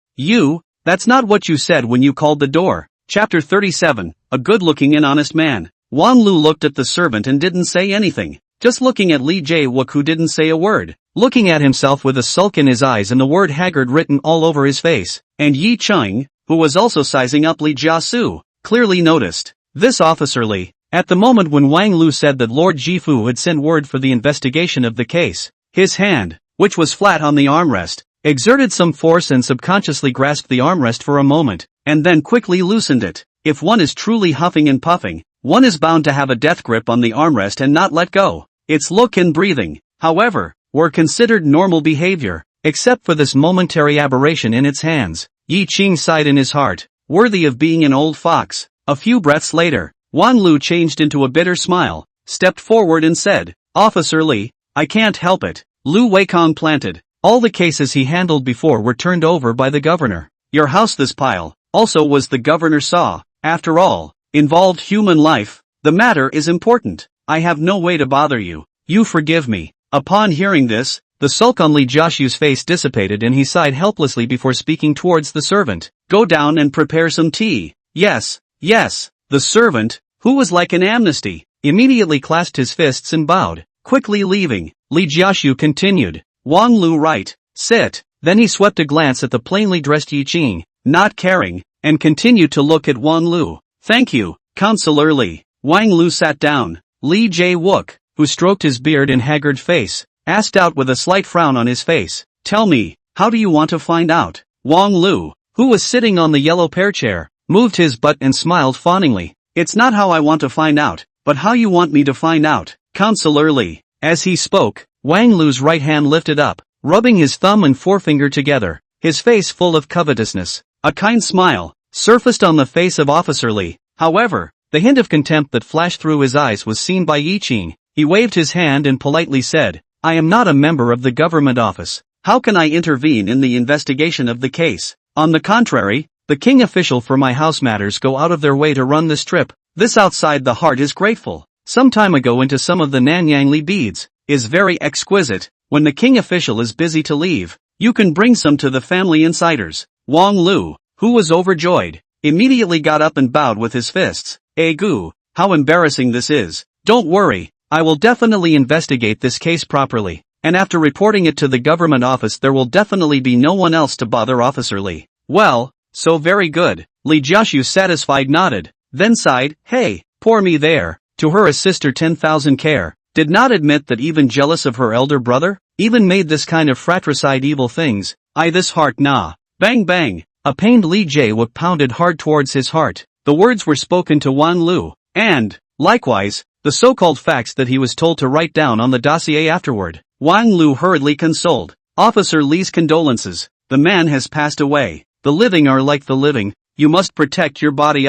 That's not what you said when you called the door. Chapter 37, a good-looking and honest man. Wang Lu looked at the servant and didn't say anything, just looking at Li Jiawuk who didn't say a word, looking at himself with a sulk in his eyes and the word haggard written all over his face, and Yi Qing, who was also sizing up Li Jiasu, clearly noticed. This officer Li, at the moment when Wang Lu said that Lord Jifu had sent word for the investigation of the case, his hand, which was flat on the armrest, exerted some force and subconsciously grasped the armrest for a moment, and then quickly loosened it. If one is truly huffing and puffing, one is bound to have a death grip on the armrest and not let go. Its look and breathing, however, were considered normal behavior, except for this momentary aberration in its hands. Yi Qing sighed in his heart, worthy of being an old fox. A few breaths later, Wang Lu changed into a bitter smile, stepped forward and said, Officer Li, I can't help it. Lu Weikang planted. All the cases he handled before were turned over by the governor. Your house this pile, also was the governor saw, after all, involved human life. The matter is important. I have no way to bother you. You forgive me. Upon hearing this, the sulk on Li Jiaxu's face dissipated and he sighed helplessly before speaking towards the servant. Go down and prepare some tea. Yes, yes. The servant, who was like an amnesty, immediately clasped his fists and bowed, quickly leaving. Li Jiaxu continued. Wang Lu right, sit. Then he swept a glance at the plainly dressed Yi Qing, not caring, and continued to look at Wang Lu. Thank you, Counselor Li. Wang Lu sat down. Li Jiawuk, who stroked his beard and haggard face, asked out with a slight frown on his face. Tell me, how do you want to find out? Wang Lu, who was sitting on the yellow pear chair, moved his butt and smiled fawningly. It's not how I want to find out, but how you want me to find out, Counselor Li. As he spoke, Wang Lu's right hand lifted up, rubbing his thumb and forefinger together, his face full of covetousness. A kind smile surfaced on the face of Officer Li. However, the hint of contempt that flashed through his eyes was seen by Yi Qing. He waved his hand and politely said, I am not a member of the government office. How can I intervene in the investigation of the case? On the contrary, the king official for my house matters go out of their way to run this trip. This outside the heart is grateful. Some time ago into some of the Nanyang Li beads, is very exquisite. When the king official is busy to leave, you can bring some to the family insiders. Wang Lu, who was overjoyed, immediately got up and bowed with his fists. Gu, how embarrassing this is. Don't worry, I will definitely investigate this case properly, and after reporting it to the government office there will definitely be no one else to bother Officer Li. Well, so very good. Li Jiaxu satisfied nodded, then sighed, hey, poor me there. To her his sister 10,000 care, did not admit that even jealous of her elder brother, even made this kind of fratricide evil things. This heart nah. Bang bang. A pained Li Jiawuk pounded hard towards his heart. The words were spoken to Wang Lu, and, likewise, the so-called facts that he was told to write down on the dossier afterward. Wang Lu hurriedly consoled. Officer Li's condolences. The man has passed away. The living are like the living, you must protect your body.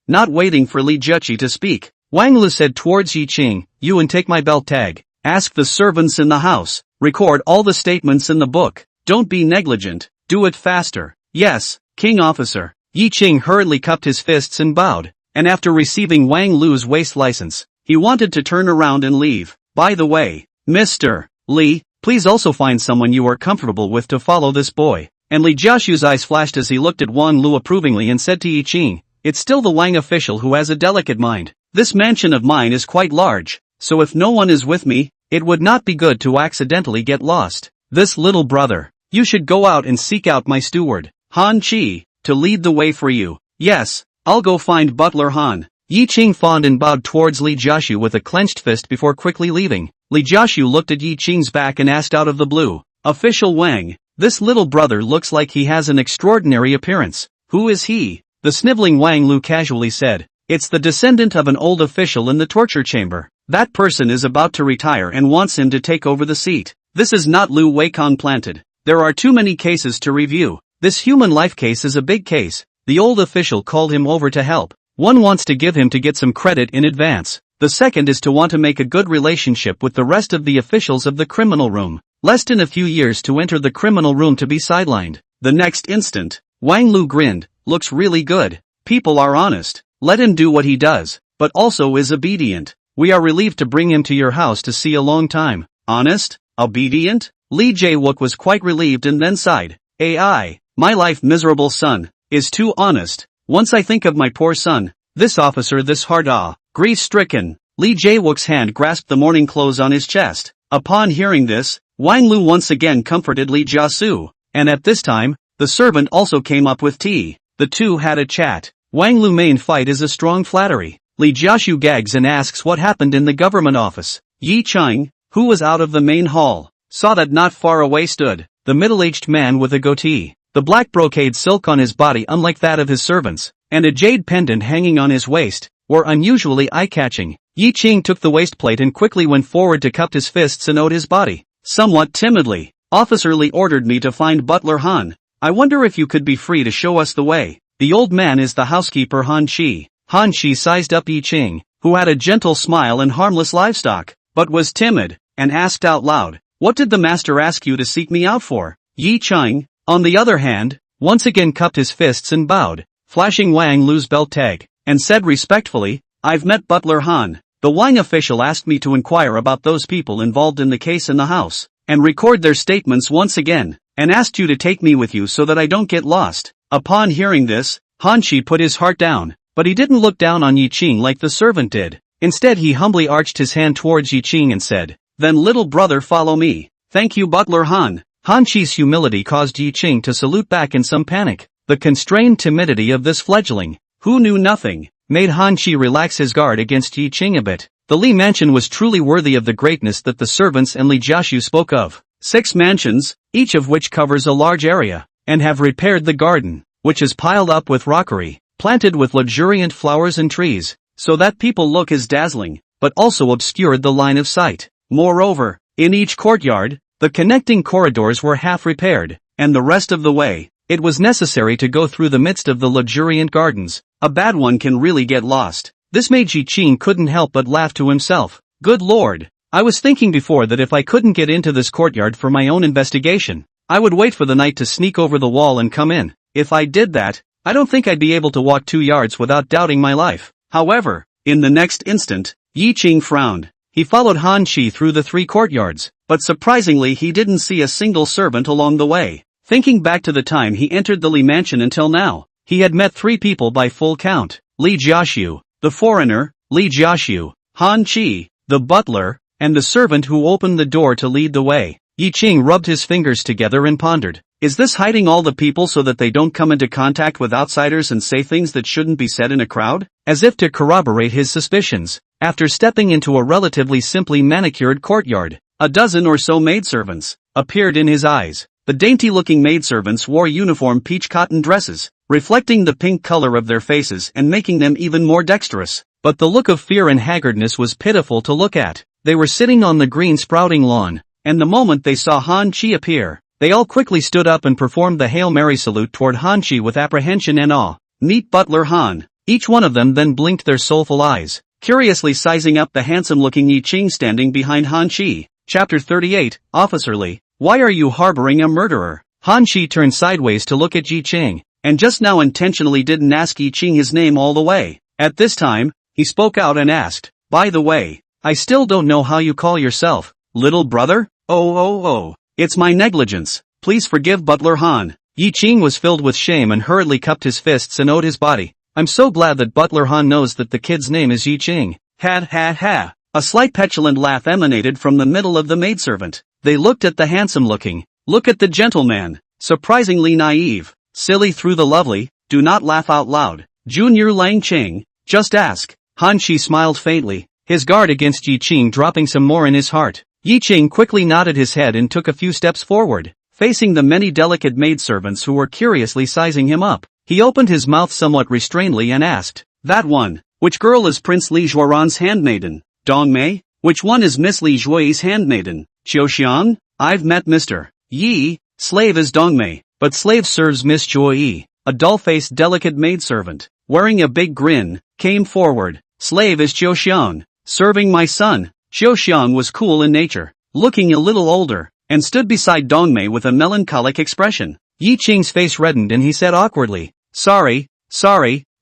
Not waiting for Li Juchi to speak, Wang Lu said towards Yi Qing, you and take my belt tag. Ask the servants in the house. Record all the statements in the book. Don't be negligent. Do it faster. Yes, King Officer. Yi Qing hurriedly cupped his fists and bowed, and after receiving Wang Lu's waste license, he wanted to turn around and leave. By the way, Mr. Li, please also find someone you are comfortable with to follow this boy. And Li Jiaxu's eyes flashed as he looked at Wang Lu approvingly and said to Yi Qing, it's still the Wang official who has a delicate mind. This mansion of mine is quite large, so if no one is with me, it would not be good to accidentally get lost. This little brother, you should go out and seek out my steward, Han Chi, to lead the way for you. Yes, I'll go find Butler Han. Yi Qing fawned and bowed towards Li Jiaxu with a clenched fist before quickly leaving. Li Jiaxu looked at Yi Qing's back and asked out of the blue, Official Wang, this little brother looks like he has an extraordinary appearance. Who is he? The sniveling Wang Lu casually said, it's the descendant of an old official in the torture chamber. That person is about to retire and wants him to take over the seat. This is not Lu Weikon planted. There are too many cases to review. This human life case is a big case. The old official called him over to help. One wants to give him to get some credit in advance. The second is to want to make a good relationship with the rest of the officials of the criminal room. Less than a few years to enter the criminal room to be sidelined. The next instant, Wang Lu grinned, looks really good. People are honest. Let him do what he does, but also is obedient. We are relieved to bring him to your house to see a long time. Honest? Obedient? Li Jae-wook was quite relieved and then sighed. AI, my life miserable son, is too honest. Once I think of my poor son, this officer this hard grief-stricken. Li Jae-wook's hand grasped the morning clothes on his chest. Upon hearing this, Wang Lu once again comforted Li Jiasu, and at this time, the servant also came up with tea. The two had a chat. Wang Lu main fight is a strong flattery. Li Jiaxu gags and asks what happened in the government office. Yi Qing, who was out of the main hall, saw that not far away stood the middle-aged man with a goatee, the black brocade silk on his body unlike that of his servants, and a jade pendant hanging on his waist, were unusually eye-catching. Yi Qing took the waistplate and quickly went forward to cup his fists and owed his body. Somewhat timidly, Officer Li ordered me to find Butler Han. I wonder if you could be free to show us the way. The old man is the housekeeper Han Chi. Han Chi sized up Yi Qing, who had a gentle smile and harmless livestock, but was timid, and asked out loud, what did the master ask you to seek me out for? Yi Qing, on the other hand, once again cupped his fists and bowed, flashing Wang Lu's belt tag, and said respectfully, I've met Butler Han. The Wang official asked me to inquire about those people involved in the case in the house, and record their statements once again, and asked you to take me with you so that I don't get lost. Upon hearing this, Han Chi put his heart down, but he didn't look down on Yi Qing like the servant did. Instead he humbly arched his hand towards Yi Qing and said, then little brother follow me. Thank you Butler Han. Han Chi's humility caused Yi Qing to salute back in some panic. The constrained timidity of this fledgling, who knew nothing, made Han Chi relax his guard against Yi Qing a bit. The Li mansion was truly worthy of the greatness that the servants and Li Jiaxu spoke of. 6 mansions, each of which covers a large area, and have repaired the garden, which is piled up with rockery, planted with luxuriant flowers and trees, so that people look as dazzling, but also obscured the line of sight. Moreover, in each courtyard, the connecting corridors were half repaired, and the rest of the way, it was necessary to go through the midst of the luxuriant gardens. A bad one can really get lost. This made Yi Qing couldn't help but laugh to himself. Good lord, I was thinking before that if I couldn't get into this courtyard for my own investigation, I would wait for the night to sneak over the wall and come in. If I did that, I don't think I'd be able to walk 2 yards without doubting my life. However, in the next instant, Yi Qing frowned. He followed Han Chi through the 3 courtyards, but surprisingly he didn't see a single servant along the way. Thinking back to the time he entered the Li mansion until now, he had met 3 people by full count. Li Jiaxu, the foreigner, Li Jiaxu, Han Chi, the butler, and the servant who opened the door to lead the way. Yi Qing rubbed his fingers together and pondered. Is this hiding all the people so that they don't come into contact with outsiders and say things that shouldn't be said in a crowd? As if to corroborate his suspicions, after stepping into a relatively simply manicured courtyard, a dozen or so maidservants appeared in his eyes. The dainty-looking maidservants wore uniform peach cotton dresses, reflecting the pink color of their faces and making them even more dexterous. But the look of fear and haggardness was pitiful to look at. They were sitting on the green sprouting lawn, and the moment they saw Han Chi appear, they all quickly stood up and performed the Hail Mary salute toward Han Chi with apprehension and awe. Meet Butler Han. Each one of them then blinked their soulful eyes, curiously sizing up the handsome-looking Yi Ching standing behind Han Chi. Chapter 38, Officerly. Why are you harboring a murderer? Han Chi turned sideways to look at Yi Ching, and just now intentionally didn't ask Yi Ching his name all the way. At this time, he spoke out and asked, by the way, I still don't know how you call yourself, little brother? Oh, it's my negligence. Please forgive Butler Han. Yi Ching was filled with shame and hurriedly cupped his fists and owed his body. I'm so glad that Butler Han knows that the kid's name is Yi Ching. Ha. A slight petulant laugh emanated from the middle of the maidservant. They looked at the handsome-looking. Look at the gentleman. Surprisingly naive. Silly through the lovely. Do not laugh out loud. Junior Lang Ching. Just ask. Han Chi smiled faintly, his guard against Yi Ching dropping some more in his heart. Yi Ching quickly nodded his head and took a few steps forward, facing the many delicate maidservants who were curiously sizing him up. He opened his mouth somewhat restrainedly and asked, that one. Which girl is Prince Li Juaran's handmaiden? Dong Mei? Which one is Miss Li Jui's handmaiden? Qiu Xiang? I've met Mr. Yi. Slave is Dong Mei, but slave serves Miss Jui. A dull-faced delicate maidservant, wearing a big grin, came forward. Slave is Qiu Xiang, serving my son. Qiu Xiang was cool in nature, looking a little older, and stood beside Dong Mei with a melancholic expression. Yi Ching's face reddened and he said awkwardly, Sorry,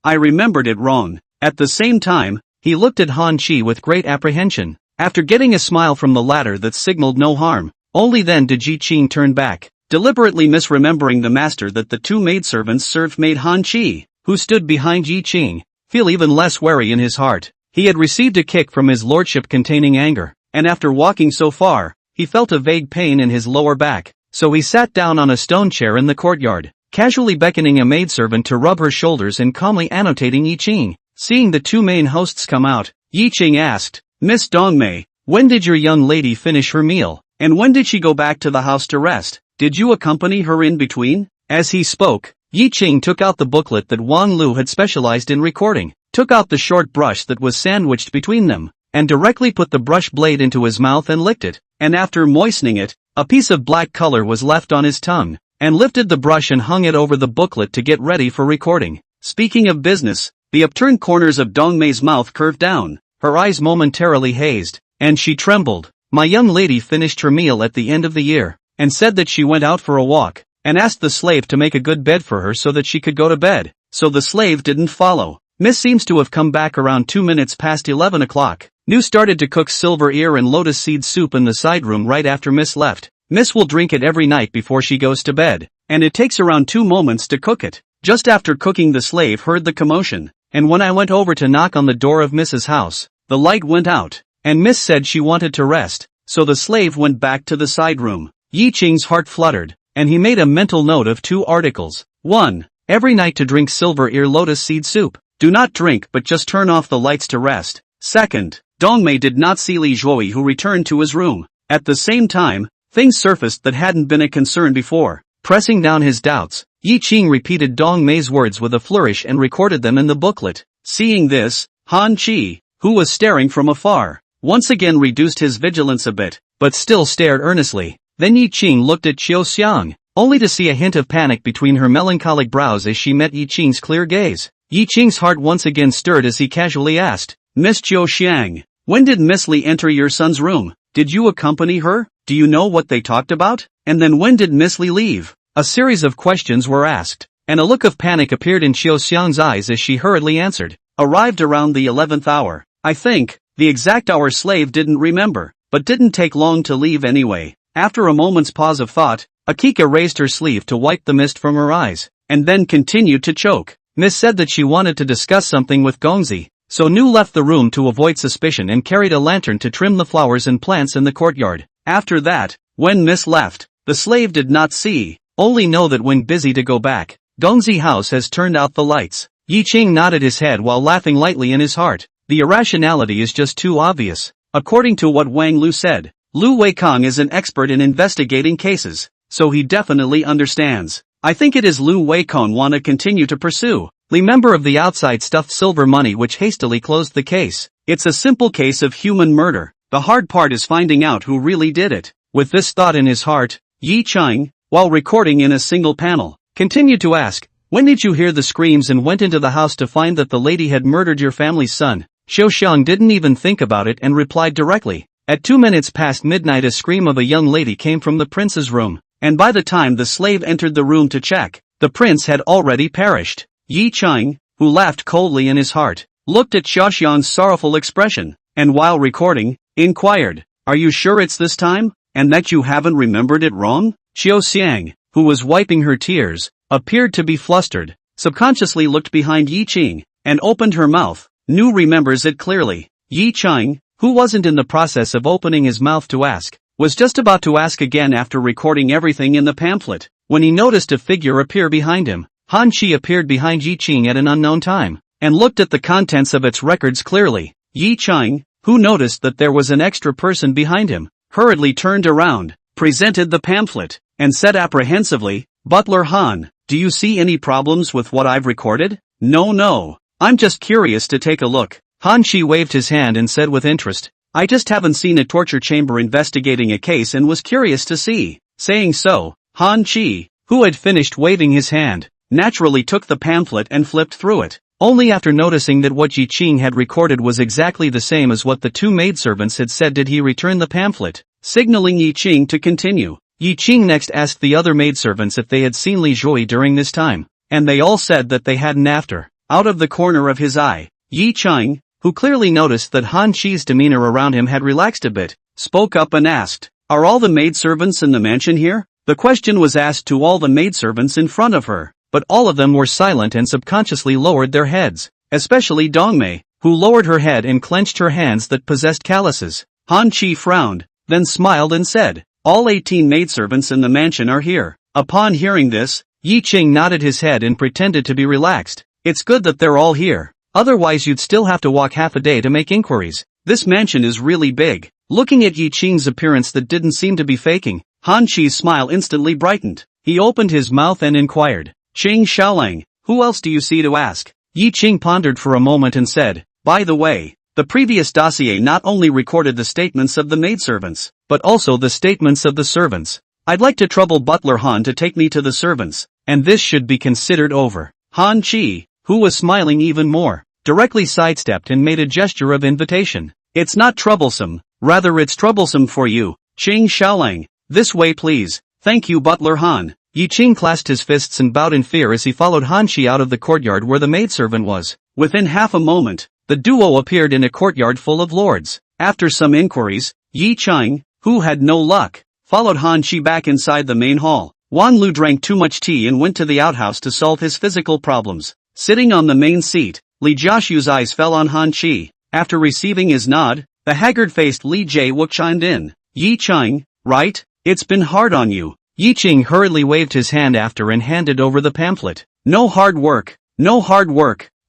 I remembered it wrong. At the same time, he looked at Han Chi with great apprehension. After getting a smile from the latter that signaled no harm, only then did Yi Ching turn back, deliberately misremembering the master that the two maidservants served made Han Chi, who stood behind Yi Ching, feel even less wary in his heart. He had received a kick from his lordship containing anger, and after walking so far, he felt a vague pain in his lower back, so he sat down on a stone chair in the courtyard, casually beckoning a maidservant to rub her shoulders and calmly annotating Yi Ching. Seeing the two main hosts come out, Yi Ching asked, Miss Dong Mei, when did your young lady finish her meal, and when did she go back to the house to rest? Did you accompany her in between? As he spoke, Yi Ching took out the booklet that Wang Lu had specialized in recording, took out the short brush that was sandwiched between them, and directly put the brush blade into his mouth and licked it, and after moistening it, a piece of black color was left on his tongue, and lifted the brush and hung it over the booklet to get ready for recording. Speaking of business, the upturned corners of Dong Mei's mouth curved down, her eyes momentarily hazed, and she trembled. My young lady finished her meal at the end of the year, and said that she went out for a walk, and asked the slave to make a good bed for her so that she could go to bed, so the slave didn't follow. Miss seems to have come back around 2 minutes past 11 o'clock. New started to cook silver ear and lotus seed soup in the side room right after Miss left. Miss will drink it every night before she goes to bed, and it takes around 2 moments to cook it. Just after cooking, the slave heard the commotion, and when I went over to knock on the door of Miss's house, the light went out, and Miss said she wanted to rest, so the slave went back to the side room. Yi Ching's heart fluttered, and he made a mental note of 2 articles. 1. Every night to drink silver ear lotus seed soup. Do not drink but just turn off the lights to rest. 2nd. Dong Mei did not see Li Zhuoi, who returned to his room. At the same time, things surfaced that hadn't been a concern before. Pressing down his doubts, Yi Ching repeated Dong Mei's words with a flourish and recorded them in the booklet. Seeing this, Han Chi, who was staring from afar, once again reduced his vigilance a bit, but still stared earnestly. Then Yi Ching looked at Qiu Xiang, only to see a hint of panic between her melancholic brows as she met Yi Ching's clear gaze. Yi Ching's heart once again stirred as he casually asked, Miss Qiu Xiang, when did Miss Li enter your son's room? Did you accompany her? Do you know what they talked about? And then when did Miss Li leave? A series of questions were asked, and a look of panic appeared in Qiu Xiang's eyes as she hurriedly answered. Arrived around the 11th hour. I think, the exact hour slave didn't remember, but didn't take long to leave anyway. After a moment's pause of thought, Akika raised her sleeve to wipe the mist from her eyes, and then continued to choke. Miss said that she wanted to discuss something with Gongzi, so Nu left the room to avoid suspicion and carried a lantern to trim the flowers and plants in the courtyard. After that, when Miss left, the slave did not see, only know that when busy to go back, Gongzi house has turned out the lights. Yi Ching nodded his head while laughing lightly in his heart. The irrationality is just too obvious. According to what Wang Lu said, Lu Weikong is an expert in investigating cases, so he definitely understands. I think it is Lu Weikong want to continue to pursue. Li member of the outside stuffed silver money which hastily closed the case. It's a simple case of human murder. The hard part is finding out who really did it. With this thought in his heart, Yi Ching, while recording in a single panel, continued to ask, When did you hear the screams and went into the house to find that the lady had murdered your family's son? Xiao Xiang didn't even think about it and replied directly. At 2 minutes past midnight a scream of a young lady came from the prince's room, and by the time the slave entered the room to check, the prince had already perished. Yi Cheng, who laughed coldly in his heart, looked at Xiao Xiang's sorrowful expression, and while recording, inquired, "Are you sure it's this time, and that you haven't remembered it wrong?" Xiao Xiang, who was wiping her tears, appeared to be flustered, subconsciously looked behind Yi Cheng, and opened her mouth. Nu remembers it clearly. Yi Cheng, who wasn't in the process of opening his mouth to ask, was just about to ask again after recording everything in the pamphlet, when he noticed a figure appear behind him. Han Qi appeared behind Yi Cheng at an unknown time, and looked at the contents of its records clearly. Yi Cheng, who noticed that there was an extra person behind him, hurriedly turned around, presented the pamphlet, and said apprehensively, "Butler Han, do you see any problems with what I've recorded?" No, I'm just curious to take a look." Han Qi waved his hand and said with interest, "I just haven't seen a torture chamber investigating a case and was curious to see." Saying so, Han Qi, who had finished waving his hand, naturally took the pamphlet and flipped through it. Only after noticing that what Yi Cheng had recorded was exactly the same as what the two maidservants had said did he return the pamphlet, signaling Yi Cheng to continue. Yi Cheng next asked the other maidservants if they had seen Li Zhui during this time, and they all said that they hadn't. After, out of the corner of his eye, Yi Cheng, who clearly noticed that Han Qi's demeanor around him had relaxed a bit, spoke up and asked, "Are all the maidservants in the mansion here?" The question was asked to all the maidservants in front of her, but all of them were silent and subconsciously lowered their heads, especially Dongmei, who lowered her head and clenched her hands that possessed calluses. Han Qi frowned, then smiled and said, "All 18 maidservants in the mansion are here." Upon hearing this, Yi Cheng nodded his head and pretended to be relaxed. "It's good that they're all here. Otherwise you'd still have to walk half a day to make inquiries. This mansion is really big." Looking at Yi Cheng's appearance that didn't seem to be faking, Han Qi's smile instantly brightened. He opened his mouth and inquired, "Cheng Xiaolang, who else do you see to ask?" Yi Cheng pondered for a moment and said, "By the way, the previous dossier not only recorded the statements of the maidservants, but also the statements of the servants. I'd like to trouble Butler Han to take me to the servants, and this should be considered over." Han Qi, who was smiling even more, directly sidestepped and made a gesture of invitation. "It's not troublesome, rather it's troublesome for you, Cheng Xiaolang. This way please." "Thank you Butler Han." Yi Cheng clasped his fists and bowed in fear as he followed Han Qi out of the courtyard where the maidservant was. Within half a moment, the duo appeared in a courtyard full of lords. After some inquiries, Yi Cheng, who had no luck, followed Han Qi back inside the main hall. Wan Lu drank too much tea and went to the outhouse to solve his physical problems. Sitting on the main seat, Li Jiaxu's eyes fell on Han Qi. After receiving his nod, the haggard-faced Li Jiawook chimed in. "Yi Cheng, right? It's been hard on you." Yi Cheng hurriedly waved his hand after and handed over the pamphlet. No hard work.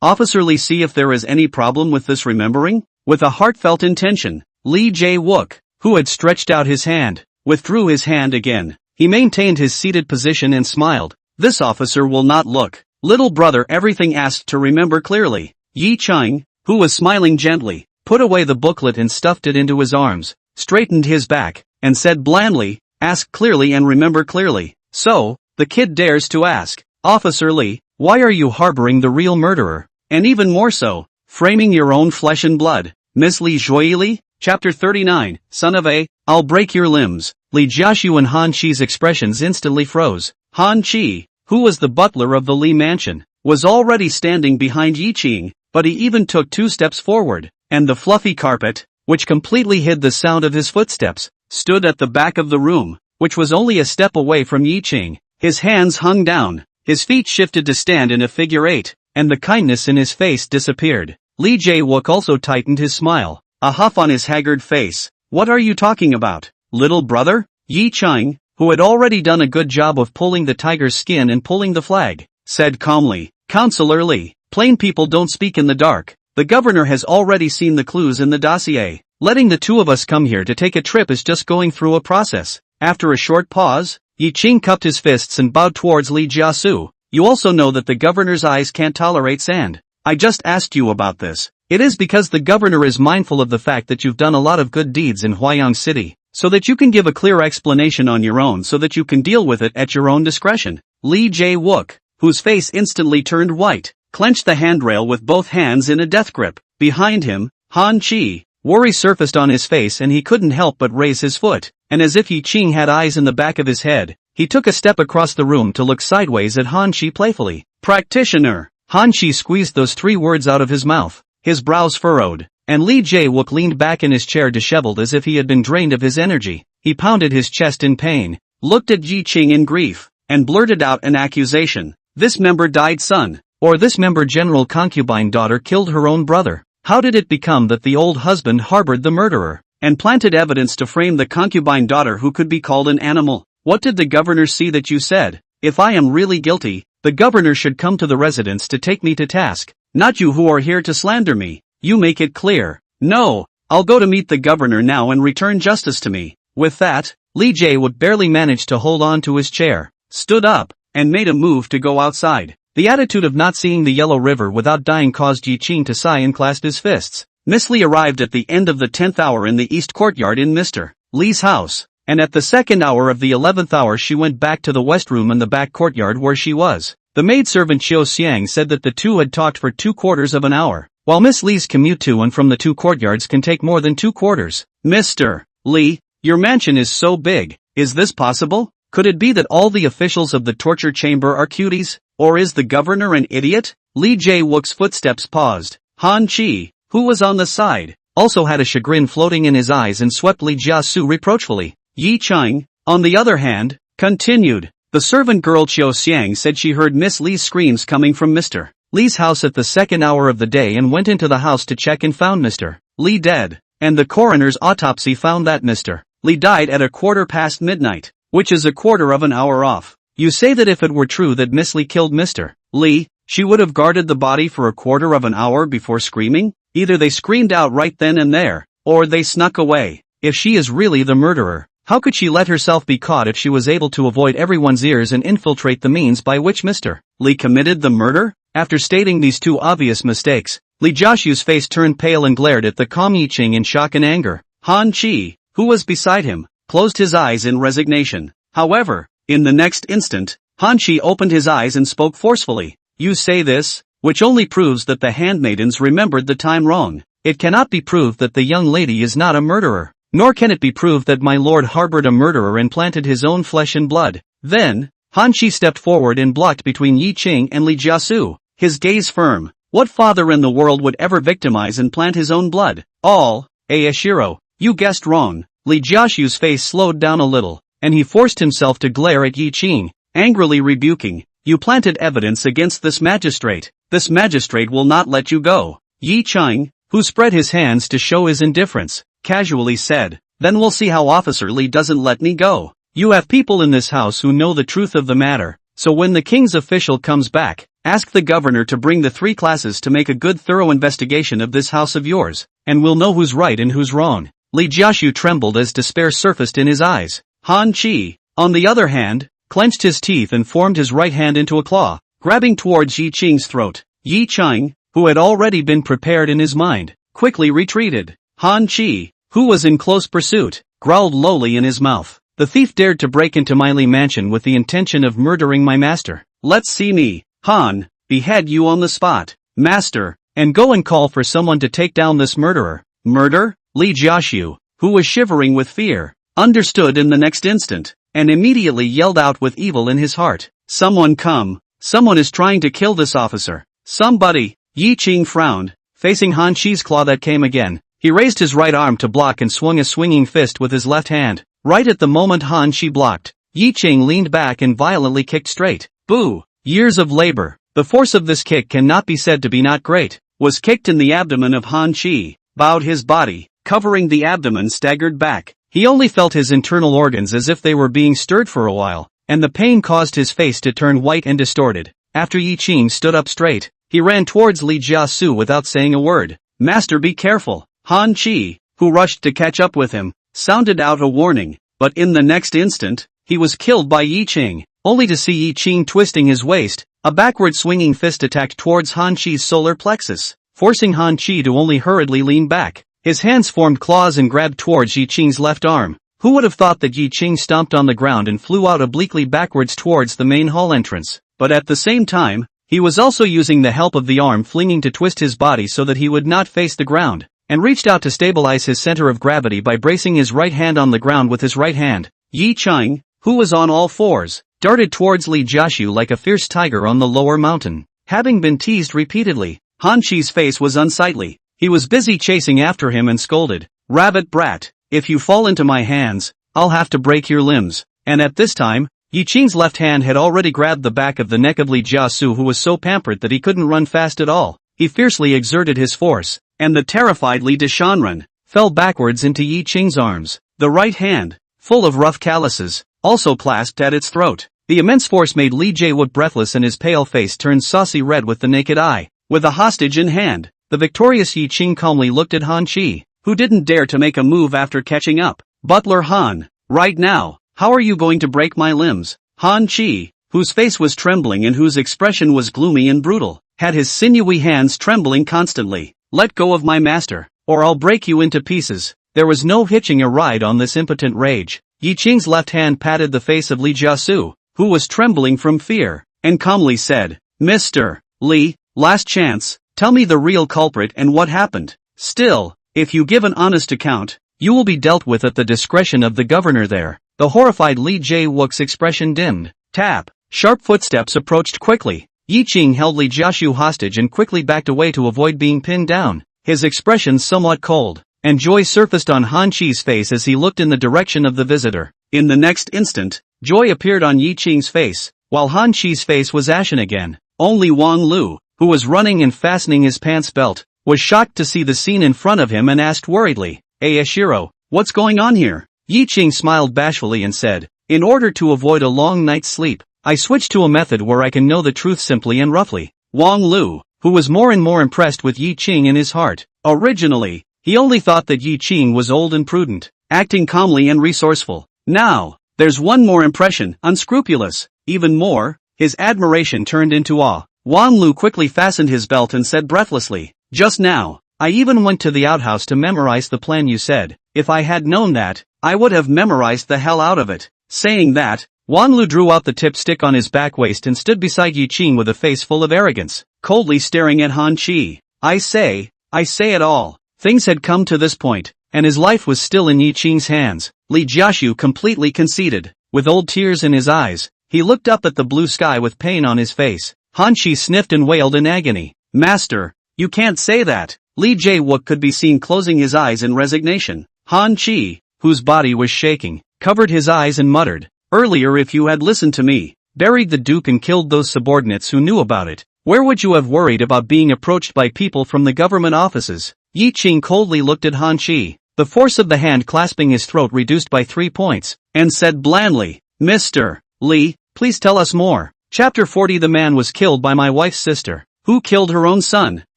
Officer Li, see if there is any problem with this remembering." With a heartfelt intention, Li Jiawook, who had stretched out his hand, withdrew his hand again. He maintained his seated position and smiled. "This officer will not look. Little brother everything asked to remember clearly." Yi Cheng, who was smiling gently, put away the booklet and stuffed it into his arms, straightened his back, and said blandly, "Ask clearly and remember clearly." "So, the kid dares to ask, Officer Li, why are you harboring the real murderer? And even more so, framing your own flesh and blood, Miss Li Zhuili?" Chapter 39, Son of a, I'll break your limbs. Li Jiaxu and Han Qi's expressions instantly froze. Han Qi, who was the butler of the Li mansion, was already standing behind Yi Cheng, but he even took 2 steps forward, and the fluffy carpet, which completely hid the sound of his footsteps, stood at the back of the room, which was only a step away from Yi Cheng. His hands hung down, his feet shifted to stand in a figure 8, and the kindness in his face disappeared. Li Jiawook also tightened his smile, a huff on his haggard face. "What are you talking about, little brother?" Yi Cheng, who had already done a good job of pulling the tiger's skin and pulling the flag, said calmly, "Counselor Li, plain people don't speak in the dark. The governor has already seen the clues in the dossier. Letting the two of us come here to take a trip is just going through a process." After a short pause, Yi Cheng cupped his fists and bowed towards Li Jiasu. "You also know that the governor's eyes can't tolerate sand. I just asked you about this. It is because the governor is mindful of the fact that you've done a lot of good deeds in Huayang City, so that you can give a clear explanation on your own so that you can deal with it at your own discretion." Li Jiawook, whose face instantly turned white, clenched the handrail with both hands in a death grip. Behind him, Han Chi. Worry surfaced on his face and he couldn't help but raise his foot, and as if Yi Ching had eyes in the back of his head, he took a step across the room to look sideways at Han Chi playfully. Practitioner! Han Chi squeezed those 3 words out of his mouth, his brows furrowed, and Lee Jae-wook leaned back in his chair disheveled as if he had been drained of his energy. He pounded his chest in pain, looked at Yi Ching in grief, and blurted out an accusation. This member died son, or this member general concubine daughter killed her own brother. How did it become that the old husband harbored the murderer, and planted evidence to frame the concubine daughter who could be called an animal? What did the governor see that you said? If I am really guilty, the governor should come to the residence to take me to task, not you who are here to slander me. You make it clear. No, I'll go to meet the governor now and return justice to me. With that, Lee Jae-wook barely managed to hold on to his chair, stood up, and made a move to go outside. The attitude of not seeing the Yellow River without dying caused Yi Ching to sigh and clasp his fists. Miss Lee arrived at the end of the 10th hour in the East Courtyard in Mr. Lee's house, and at the 2nd hour of the 11th hour she went back to the West Room in the back courtyard where she was. The maidservant Chiu Xiang said that the two had talked for 2/4 of an hour, while Miss Lee's commute to and from the 2 courtyards can take more than 2/4. Mr. Lee, your mansion is so big, is this possible? Could it be that all the officials of the torture chamber are cuties? Or is the governor an idiot? Lee Jae-wook's footsteps paused. Han Chi, who was on the side, also had a chagrin floating in his eyes and swept Lee Jia-su reproachfully. Yi Ching, on the other hand, continued. The servant girl Chiu Xiang said she heard Miss Lee's screams coming from Mr. Lee's house at the 2nd hour of the day and went into the house to check and found Mr. Lee dead, and the coroner's autopsy found that Mr. Lee died at 1/4 midnight, which is 1/4 of an hour off. You say that if it were true that Miss Lee killed Mr. Lee, she would have guarded the body for 1/4 of an hour before screaming? Either they screamed out right then and there, or they snuck away. If she is really the murderer, how could she let herself be caught if she was able to avoid everyone's ears and infiltrate the means by which Mr. Lee committed the murder? After stating these 2 obvious mistakes, Lee Jiashu's face turned pale and glared at the calm Yi Ching in shock and anger. Han Chi, who was beside him, closed his eyes in resignation. However, in the next instant, Han Chi opened his eyes and spoke forcefully. You say this, which only proves that the handmaidens remembered the time wrong. It cannot be proved that the young lady is not a murderer, nor can it be proved that my lord harbored a murderer and planted his own flesh and blood. Then, Han Chi stepped forward and blocked between Yi Ching and Lee Jiasu, his gaze firm. What father in the world would ever victimize and plant his own blood? Ashiro, you guessed wrong. Lee Jiashu's face slowed down a little, and he forced himself to glare at Yi Ching, angrily rebuking. You planted evidence against this magistrate. This magistrate will not let you go. Yi Ching, who spread his hands to show his indifference, casually said, then we'll see how Officer Lee doesn't let me go. You have people in this house who know the truth of the matter, so when the king's official comes back, ask the governor to bring the 3 classes to make a good thorough investigation of this house of yours, and we'll know who's right and who's wrong. Lee Jiashu trembled as despair surfaced in his eyes. Han Chi, on the other hand, clenched his teeth and formed his right hand into a claw, grabbing towards Yi Ching's throat. Yi Ching, who had already been prepared in his mind, quickly retreated. Han Chi, who was in close pursuit, growled lowly in his mouth. The thief dared to break into my Lee mansion with the intention of murdering my master. Let's see me, Han, behead you on the spot, master, and go and call for someone to take down this murderer. Murder? Lee Jiashu, who was shivering with fear, understood in the next instant, and immediately yelled out with evil in his heart. Someone come, someone is trying to kill this officer. Somebody. Yi Ching frowned, facing Han Chi's claw that came again. He raised his right arm to block and swung a swinging fist with his left hand. Right at the moment Han Chi blocked, Yi Ching leaned back and violently kicked straight. Boo! Years of labor. The force of this kick cannot be said to be not great. Was kicked in the abdomen of Han Chi, bowed his body, covering the abdomen staggered back. He only felt his internal organs as if they were being stirred for a while, and the pain caused his face to turn white and distorted. After Yi Ching stood up straight, he ran towards Lee Jiasu without saying a word. Master, be careful. Han Chi, who rushed to catch up with him, sounded out a warning, but in the next instant, he was killed by Yi Ching, only to see Yi Ching twisting his waist. A backward swinging fist attacked towards Han Chi's solar plexus, forcing Han Chi to only hurriedly lean back. His hands formed claws and grabbed towards Yi Ching's left arm. Who would have thought that Yi Ching stomped on the ground and flew out obliquely backwards towards the main hall entrance? but at the same time, he was also using the help of the arm flinging to twist his body so that he would not face the ground, and reached out to stabilize his center of gravity by bracing his right hand on the ground with his right hand. Yi Chang, who was on all fours, darted towards Li Jiaxu like a fierce tiger on the lower mountain. Having been teased repeatedly, Han Chi's face was unsightly. He was busy chasing after him and scolded, "Rabbit brat, if you fall into my hands, I'll have to break your limbs." And at this time, Yi Qing's left hand had already grabbed the back of the neck of Li Jiaxu, who was so pampered that he couldn't run fast at all. He fiercely exerted his force, and the terrified Li Deshanren fell backwards into Yi Qing's arms. The right hand, full of rough calluses, also clasped at its throat. The immense force made Li Jiawook breathless and his pale face turned saucy red with the naked eye. With a hostage in hand, the victorious Yi Qing calmly looked at Han Chi, who didn't dare to make a move after catching up. "Butler Han, right now, how are you going to break my limbs?" Han Chi, whose face was trembling and whose expression was gloomy and brutal, had his sinewy hands trembling constantly. "Let go of my master, or I'll break you into pieces." There was no hitching a ride on this impotent rage. Yi Qing's left hand patted the face of Li Jiaxu, who was trembling from fear, and calmly said, "Mr. Li, last chance, tell me the real culprit and what happened. Still, if you give an honest account, you will be dealt with at the discretion of the governor there." The horrified Li Jiawook's expression dimmed. Tap. Sharp footsteps approached quickly. Yi Qing held Li Jiaxu hostage and quickly backed away to avoid being pinned down, his expression somewhat cold, and joy surfaced on Han Chi's face as he looked in the direction of the visitor. In the next instant, joy appeared on Yi Qing's face, while Han Chi's face was ashen again. Only Wang Lu, who was running and fastening his pants belt, was shocked to see the scene in front of him and asked worriedly, "Hey Ashiro, what's going on here?" Yi Qing smiled bashfully and said, "In order to avoid a long night's sleep, I switched to a method where I can know the truth simply and roughly." Wang Lu, who was more and more impressed with Yi Qing in his heart. Originally, he only thought that Yi Qing was old and prudent, acting calmly and resourceful. Now, there's one more impression, unscrupulous. Even more, his admiration turned into awe. Wang Lu quickly fastened his belt and said breathlessly, "Just now, I even went to the outhouse to memorize the plan you said. If I had known that, I would have memorized the hell out of it." Saying that, Wang Lu drew out the tip stick on his back waist and stood beside Yi Qing with a face full of arrogance, coldly staring at Han Chi. I say it all. Things had come to this point, and his life was still in Yi Qing's hands. Li Jiaxu completely conceded. With old tears in his eyes, he looked up at the blue sky with pain on his face. Han Chi sniffed and wailed in agony. "Master, you can't say that." Li Jiawook could be seen closing his eyes in resignation. Han Chi, whose body was shaking, covered his eyes and muttered, "Earlier, if you had listened to me, buried the Duke and killed those subordinates who knew about it, where would you have worried about being approached by people from the government offices?" Yi Qing coldly looked at Han Chi, the force of the hand clasping his throat reduced by 3 points, and said blandly, "Mr. Li, please tell us more." Chapter 40. The man was killed by my wife's sister. Who killed her own son?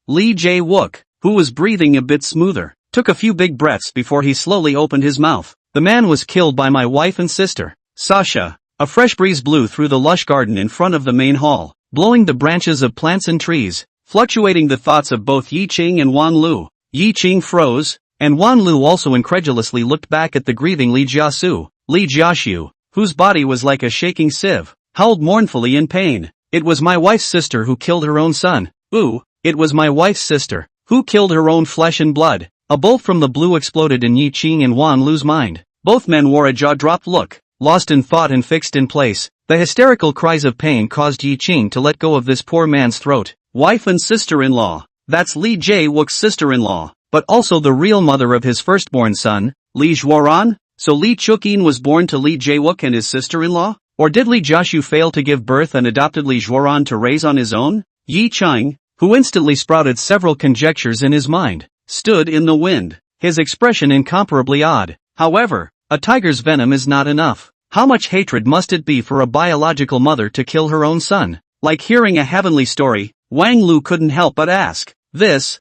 Li Jiawook, who was breathing a bit smoother, took a few big breaths before he slowly opened his mouth. "The man was killed by my wife and sister." Sasha. A fresh breeze blew through the lush garden in front of the main hall, blowing the branches of plants and trees, fluctuating the thoughts of both Yi Qing and Wang Lu. Yi Qing froze, and Wang Lu also incredulously looked back at the grieving Li Jiaxu. Li Jiaxu, whose body was like a shaking sieve, howled mournfully in pain. "It was my wife's sister who killed her own son. Ooh, it was my wife's sister, who killed her own flesh and blood." A bolt from the blue exploded in Yi Qing and Wang Lu's mind. Both men wore a jaw-dropped look, lost in thought and fixed in place. The hysterical cries of pain caused Yi Qing to let go of this poor man's throat. Wife and sister-in-law. That's Li Jiawook's sister-in-law, but also the real mother of his firstborn son, Li Zhuoran? So Li Chuqin was born to Li Jiawook and his sister-in-law? Or did Li Jiaxu fail to give birth and adopted Li Zhuoran to raise on his own? Yi Qing, who instantly sprouted several conjectures in his mind, stood in the wind, his expression incomparably odd. However, a tiger's venom is not enough. How much hatred must it be for a biological mother to kill her own son? Like hearing a heavenly story, Wang Lu couldn't help but ask, This,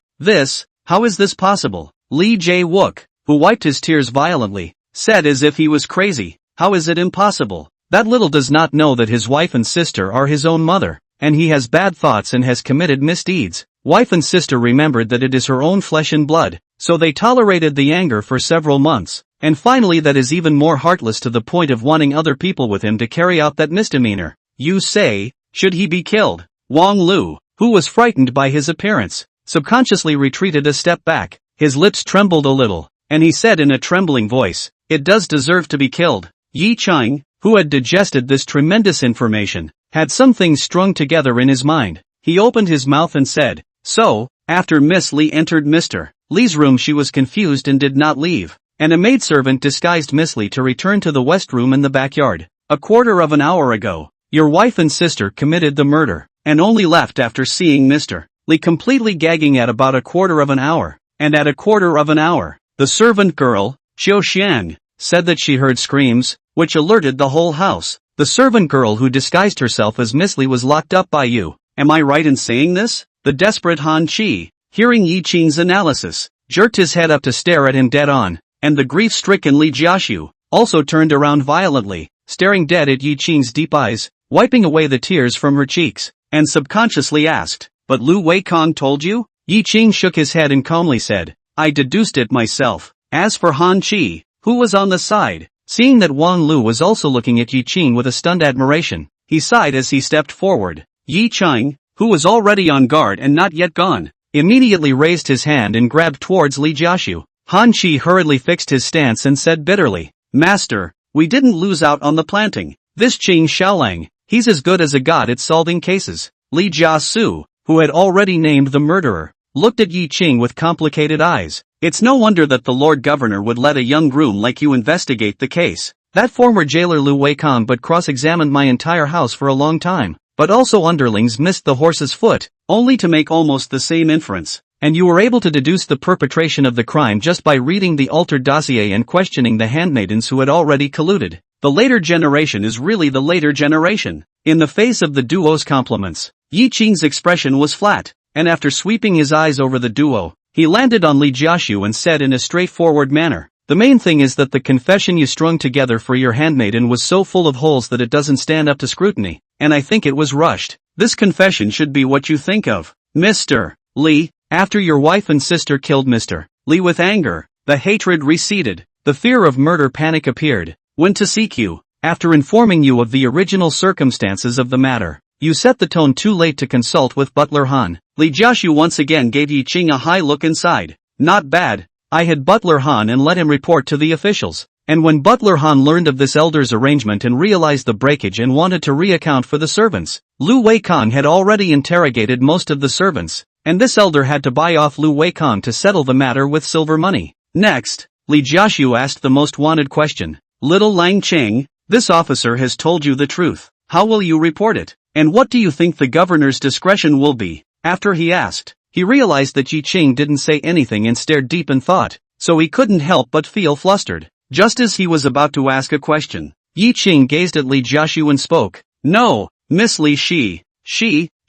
how is this possible? Li Jiawook, who wiped his tears violently, said as if he was crazy, "How is it impossible? That little does not know that his wife and sister are his own mother, and he has bad thoughts and has committed misdeeds." Wife and sister remembered that it is her own flesh and blood, so they tolerated the anger for several months, and finally that is even more heartless to the point of wanting other people with him to carry out that misdemeanor. You say, Should he be killed? Wang Lu, who was frightened by his appearance, subconsciously retreated a step back. His lips trembled a little, and he said in a trembling voice, "It does deserve to be killed." Yi Chang, who had digested this tremendous information, had some things strung together in his mind. He opened his mouth and said, "So, after Miss Li entered Mr. Li's room, she was confused and did not leave, and a maidservant disguised Miss Li to return to the west room in the backyard. A quarter of an hour ago, your wife and sister committed the murder, and only left after seeing Mr. Li completely gagging at about a quarter of an hour, and at a quarter of an hour, the servant girl, Xiao Xiang, said that she heard screams, which alerted the whole house. The servant girl who disguised herself as Miss Li was locked up by you. Am I right in saying this?" The desperate Han Chi, hearing Yi Qing's analysis, jerked his head up to stare at him dead on, and the grief-stricken Li Jiaxu also turned around violently, staring dead at Yi Qing's deep eyes, wiping away the tears from her cheeks, and subconsciously asked, "But Lu Weikong told you?" Yi Qing shook his head and calmly said, "I deduced it myself." As for Han Chi, who was on the side, seeing that Wang Lu was also looking at Yi Qing with a stunned admiration, he sighed as he stepped forward. Yi Chang, who was already on guard and not yet gone, immediately raised his hand and grabbed towards Li Jiaxu. Han Chi hurriedly fixed his stance and said bitterly, "Master, we didn't lose out on the planting. This Qing Xiaolang, he's as good as a god at solving cases." Li Jiasu, who had already named the murderer, looked at Yi Qing with complicated eyes. "It's no wonder that the Lord Governor would let a young groom like you investigate the case. That former jailer Lu Weikong but cross-examined my entire house for a long time. But also underlings missed the horse's foot, only to make almost the same inference. And you were able to deduce the perpetration of the crime just by reading the altered dossier and questioning the handmaidens who had already colluded. The later generation is really the later generation." In the face of the duo's compliments, Yi Qing's expression was flat, and after sweeping his eyes over the duo, he landed on Li Jiaxu and said in a straightforward manner, "The main thing is that the confession you strung together for your handmaiden was so full of holes that it doesn't stand up to scrutiny, and I think it was rushed. This confession should be what you think of, Mr. Li. After your wife and sister killed Mr. Li with anger, the hatred receded, the fear of murder panic appeared. Went to seek you. After informing you of the original circumstances of the matter, you set the tone too late to consult with Butler Han." Li Jiaxu once again gave Yi Qing a high look inside. "Not bad. I had Butler Han and let him report to the officials. And when Butler Han learned of this elder's arrangement and realized the breakage and wanted to reaccount for the servants, Lu Weikong had already interrogated most of the servants, and this elder had to buy off Lu Weikong to settle the matter with silver money." Next, Li Jiaxu asked the most wanted question. "Little Lang Cheng, this officer has told you the truth. How will you report it? And what do you think the governor's discretion will be?" After he asked, he realized that Yi Qing didn't say anything and stared deep in thought, so he couldn't help but feel flustered. Just as he was about to ask a question, Yi Qing gazed at Li Jiaxu and spoke. "No, Miss Li she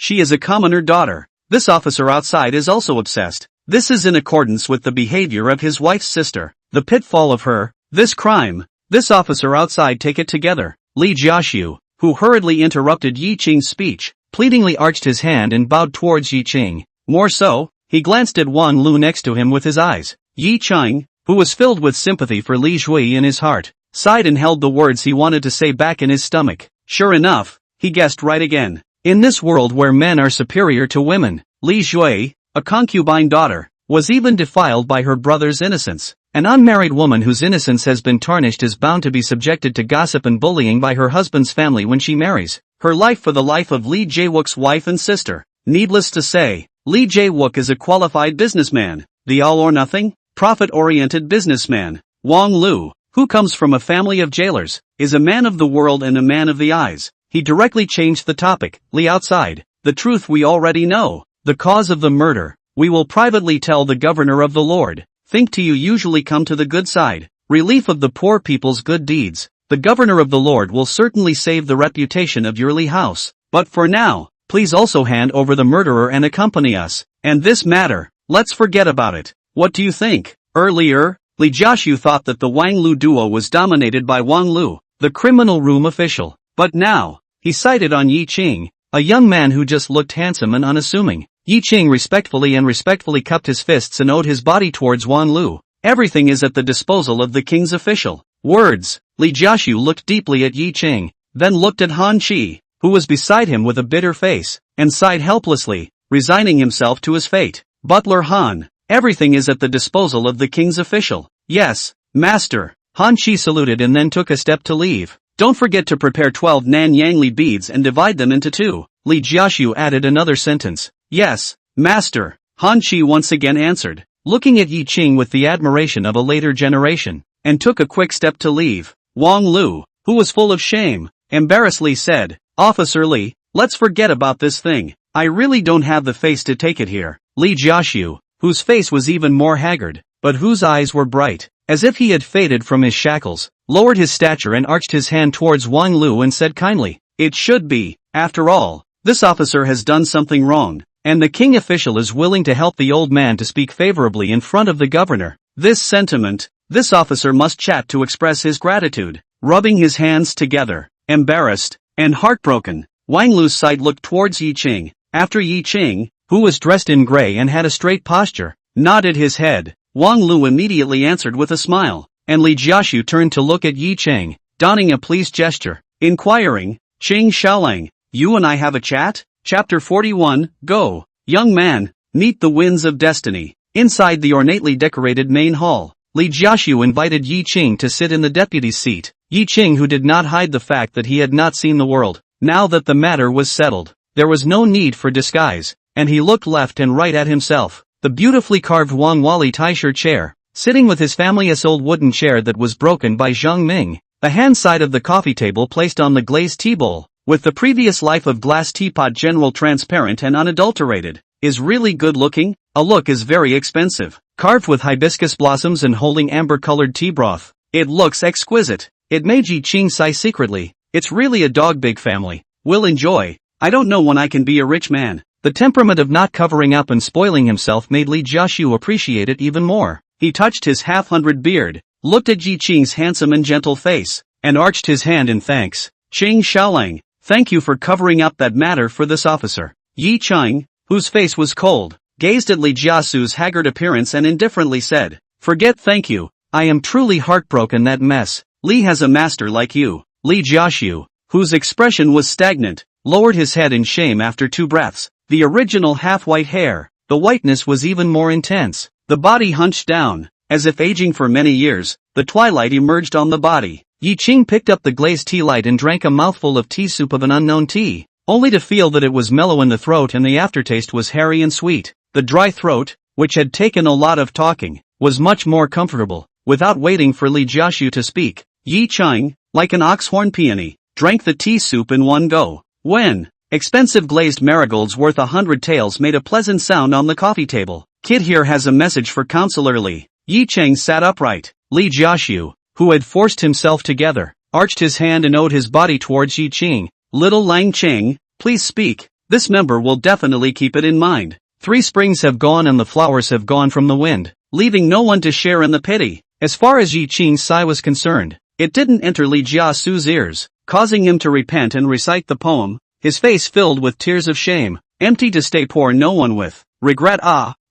is a commoner daughter. This officer outside is also obsessed. This is in accordance with the behavior of his wife's sister. The pitfall of this crime. This officer outside take it together." Li Jiaxu, who hurriedly interrupted Yi Qing's speech, pleadingly arched his hand and bowed towards Yi Qing. More so, he glanced at Wang Lu next to him with his eyes. Yi Qing, who was filled with sympathy for Li Jui in his heart, sighed and held the words he wanted to say back in his stomach. Sure enough, he guessed right again. In this world where men are superior to women, Li Jui, a concubine daughter, was even defiled by her brother's innocence. An unmarried woman whose innocence has been tarnished is bound to be subjected to gossip and bullying by her husband's family when she marries. Her life for the life of Li Jae-wook's wife and sister. Needless to say, Li Jae-wook is a qualified businessman, the all-or-nothing, profit-oriented businessman. Wang Lu, who comes from a family of jailers, is a man of the world and a man of the eyes. He directly changed the topic. "Li outside. The truth we already know. The cause of the murder. We will privately tell the governor of the Lord. Think to you usually come to the good side. Relief of the poor people's good deeds. The governor of the Lord will certainly save the reputation of your Li house. But for now, please also hand over the murderer and accompany us. And this matter, let's forget about it. What do you think?" Earlier, Li Jiaxu thought that the Wang Lu duo was dominated by Wang Lu, the criminal room official. But now, he sighted on Yi Qing, a young man who just looked handsome and unassuming. Yi Qing respectfully cupped his fists and owed his body towards Wang Lu. Everything is at the disposal of the king's official. Words. Li Jiaxu looked deeply at Yi Qing, then looked at Han Chi. who was beside him with a bitter face, and sighed helplessly, resigning himself to his fate. Butler Han, everything is at the disposal of the king's official. Yes, master. Han Chi saluted and then took a step to leave. Don't forget to prepare 12 Nanyangli beads and divide them into 2. Li Jiaxu added another sentence. Yes, master, Han Chi once again answered, looking at Yi Qing with the admiration of a later generation, and took a quick step to leave. Wang Lu, who was full of shame, embarrassedly said, Officer Li, let's forget about this thing. I really don't have the face to take it here. Li Jiaxu, whose face was even more haggard, but whose eyes were bright, as if he had faded from his shackles, lowered his stature and arched his hand towards Wang Lu and said kindly, it should be, after all, this officer has done something wrong, and the king official is willing to help the old man to speak favorably in front of the governor. This sentiment, this officer must chat to express his gratitude. Rubbing his hands together, embarrassed, and heartbroken, Wang Lu's side looked towards Yi Qing. After Yi Qing, who was dressed in gray and had a straight posture, nodded his head, Wang Lu immediately answered with a smile, and Li Jiaxu turned to look at Yi Qing, donning a pleased gesture, inquiring, Qing Xiaolang, you and I have a chat? Chapter 41, Go, young man, meet the winds of destiny. Inside the ornately decorated main hall, Li Jiaxu invited Yi Qing to sit in the deputy's seat. Yi Qing, who did not hide the fact that he had not seen the world, now that the matter was settled, there was no need for disguise, and he looked left and right at himself. The beautifully carved Wang Wali Taisher chair, sitting with his family's old wooden chair that was broken by Zhang Ming, the hand side of the coffee table placed on the glazed tea bowl, with the previous life of glass teapot general transparent and unadulterated, is really good looking. A look is very expensive, carved with hibiscus blossoms and holding amber-colored tea broth. It looks exquisite. It made Yi Qing sigh secretly. It's really a dog big family. Will enjoy. I don't know when I can be a rich man. The temperament of not covering up and spoiling himself made Li Jiaxu appreciate it even more. He touched his half-hundred beard, looked at Yi Qing's handsome and gentle face, and arched his hand in thanks. Qing Xiaolang, thank you for covering up that matter for this officer. Yi Qing, whose face was cold, gazed at Li Jiaxu's haggard appearance and indifferently said, forget thank you. I am truly heartbroken that mess. Li has a master like you. Li Jiaxu, whose expression was stagnant, lowered his head in shame after 2 breaths. The original half-white hair, the whiteness was even more intense. The body hunched down, as if aging for many years. The twilight emerged on the body. Yi Qing picked up the glazed tea light and drank a mouthful of tea soup of an unknown tea, only to feel that it was mellow in the throat and the aftertaste was hairy and sweet. The dry throat, which had taken a lot of talking, was much more comfortable. Without waiting for Li Jiaxu to speak, Yi Qing, like an ox-horn peony, drank the tea soup in one go. When expensive glazed marigolds worth 100 taels made a pleasant sound on the coffee table. Kid here has a message for Counselor Li. Yi Qing sat upright. Li Jiaxu, who had forced himself together, arched his hand and owed his body towards Yi Qing. Little Lang Qing, please speak. This member will definitely keep it in mind. 3 springs have gone and the flowers have gone from the wind, leaving no one to share in the pity. As far as Yi Qing's sigh was concerned, it didn't enter Li Jiaxu's ears, causing him to repent and recite the poem, his face filled with tears of shame, empty to stay poor no one with. Regret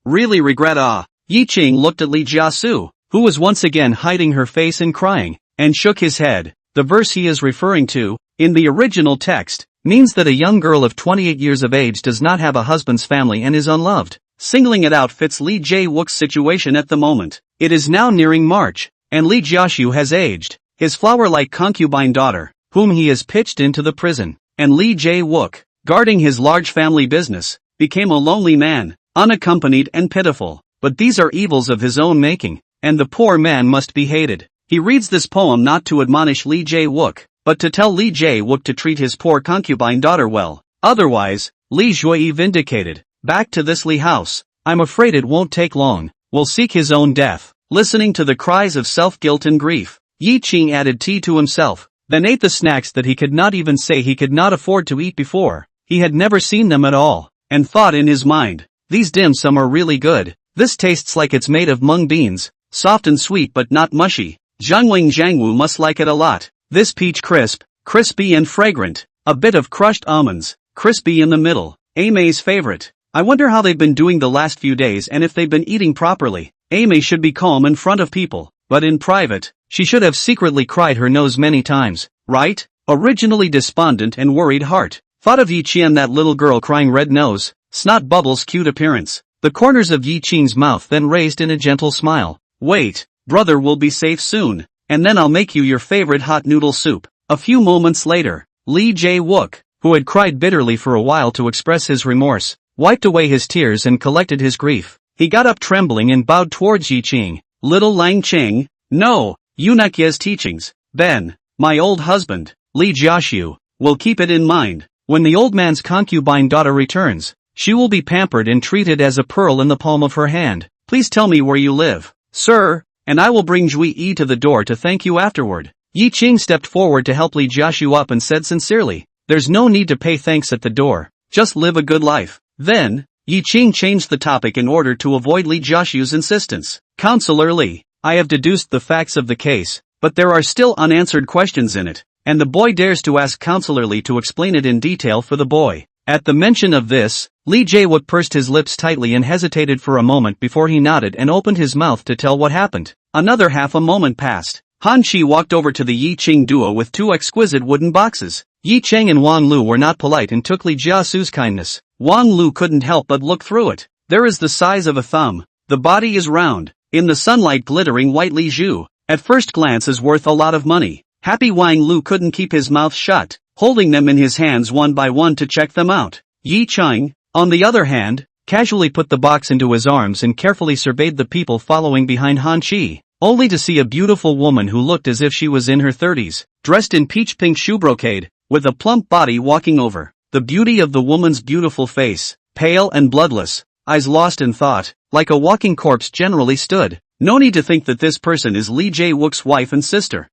really regret Yi Qing looked at Li Jiaxu, who was once again hiding her face and crying, and shook his head. The verse he is referring to, in the original text, means that a young girl of 28 years of age does not have a husband's family and is unloved. Singling it out fits Li Jae-wook's situation at the moment. It is now nearing March, and Li Jiaxu has aged. His flower-like concubine daughter, whom he has pitched into the prison, and Li Jae-wook, guarding his large family business, became a lonely man, unaccompanied and pitiful. But these are evils of his own making, and the poor man must be hated. He reads this poem not to admonish Li Jae-wook, but to tell Li Jae-wook to treat his poor concubine daughter well. Otherwise, Li Zhuyi vindicated. Back to this Li house. I'm afraid it won't take long. Will seek his own death. Listening to the cries of self-guilt and grief, Yi Qing added tea to himself, then ate the snacks that he could not even say he could not afford to eat before. He had never seen them at all, and thought in his mind, these dim sum are really good. This tastes like it's made of mung beans, soft and sweet but not mushy. Zhangwing Zhangwu must like it a lot. This peach crisp, crispy and fragrant. A bit of crushed almonds, crispy in the middle. Amei's favorite. I wonder how they've been doing the last few days and if they've been eating properly. Amei should be calm in front of people, but in private, she should have secretly cried her nose many times, right? Originally despondent and worried heart. Thought of Yi Qian, that little girl crying, red nose, snot bubbles, cute appearance. The corners of Yi Qing's mouth then raised in a gentle smile. Wait, brother will be safe soon, and then I'll make you your favorite hot noodle soup. A few moments later, Lee Jae-wook, who had cried bitterly for a while to express his remorse, wiped away his tears and collected his grief. He got up trembling and bowed towards Yi Qing. Little Lang Cheng, no, Yunakye's teachings, Ben, my old husband, Li Jiaxiu, will keep it in mind. When the old man's concubine daughter returns, she will be pampered and treated as a pearl in the palm of her hand. Please tell me where you live, sir, and I will bring Jui Yi to the door to thank you afterward. Yi Qing stepped forward to help Li Jiaxiu up and said sincerely, there's no need to pay thanks at the door, just live a good life. Then, Yi Qing changed the topic in order to avoid Li Jiaxiu's insistence. Counselor Li, I have deduced the facts of the case, but there are still unanswered questions in it, and the boy dares to ask Counselor Li to explain it in detail for the boy. At the mention of this, Lee Jae-wook pursed his lips tightly and hesitated for a moment before he nodded and opened his mouth to tell what happened. Another half a moment passed. Han Chi walked over to the Yi Qing duo with two exquisite wooden boxes. Yi Cheng and Wang Lu were not polite and took Li Jiasu's kindness. Wang Lu couldn't help but look through it. There is the size of a thumb. The body is round, in the sunlight glittering white. Li Zhu, at first glance, is worth a lot of money. Happy Wang Lu couldn't keep his mouth shut, holding them in his hands one by one to check them out. Yi Cheng, on the other hand, casually put the box into his arms and carefully surveyed the people following behind Han Chi, only to see a beautiful woman who looked as if she was in her 30s, dressed in peach pink shoe brocade, with a plump body walking over. The beauty of the woman's beautiful face, pale and bloodless, eyes lost in thought, like a walking corpse, generally stood. No need to think that this person is Lee Jae-wook's wife and sister.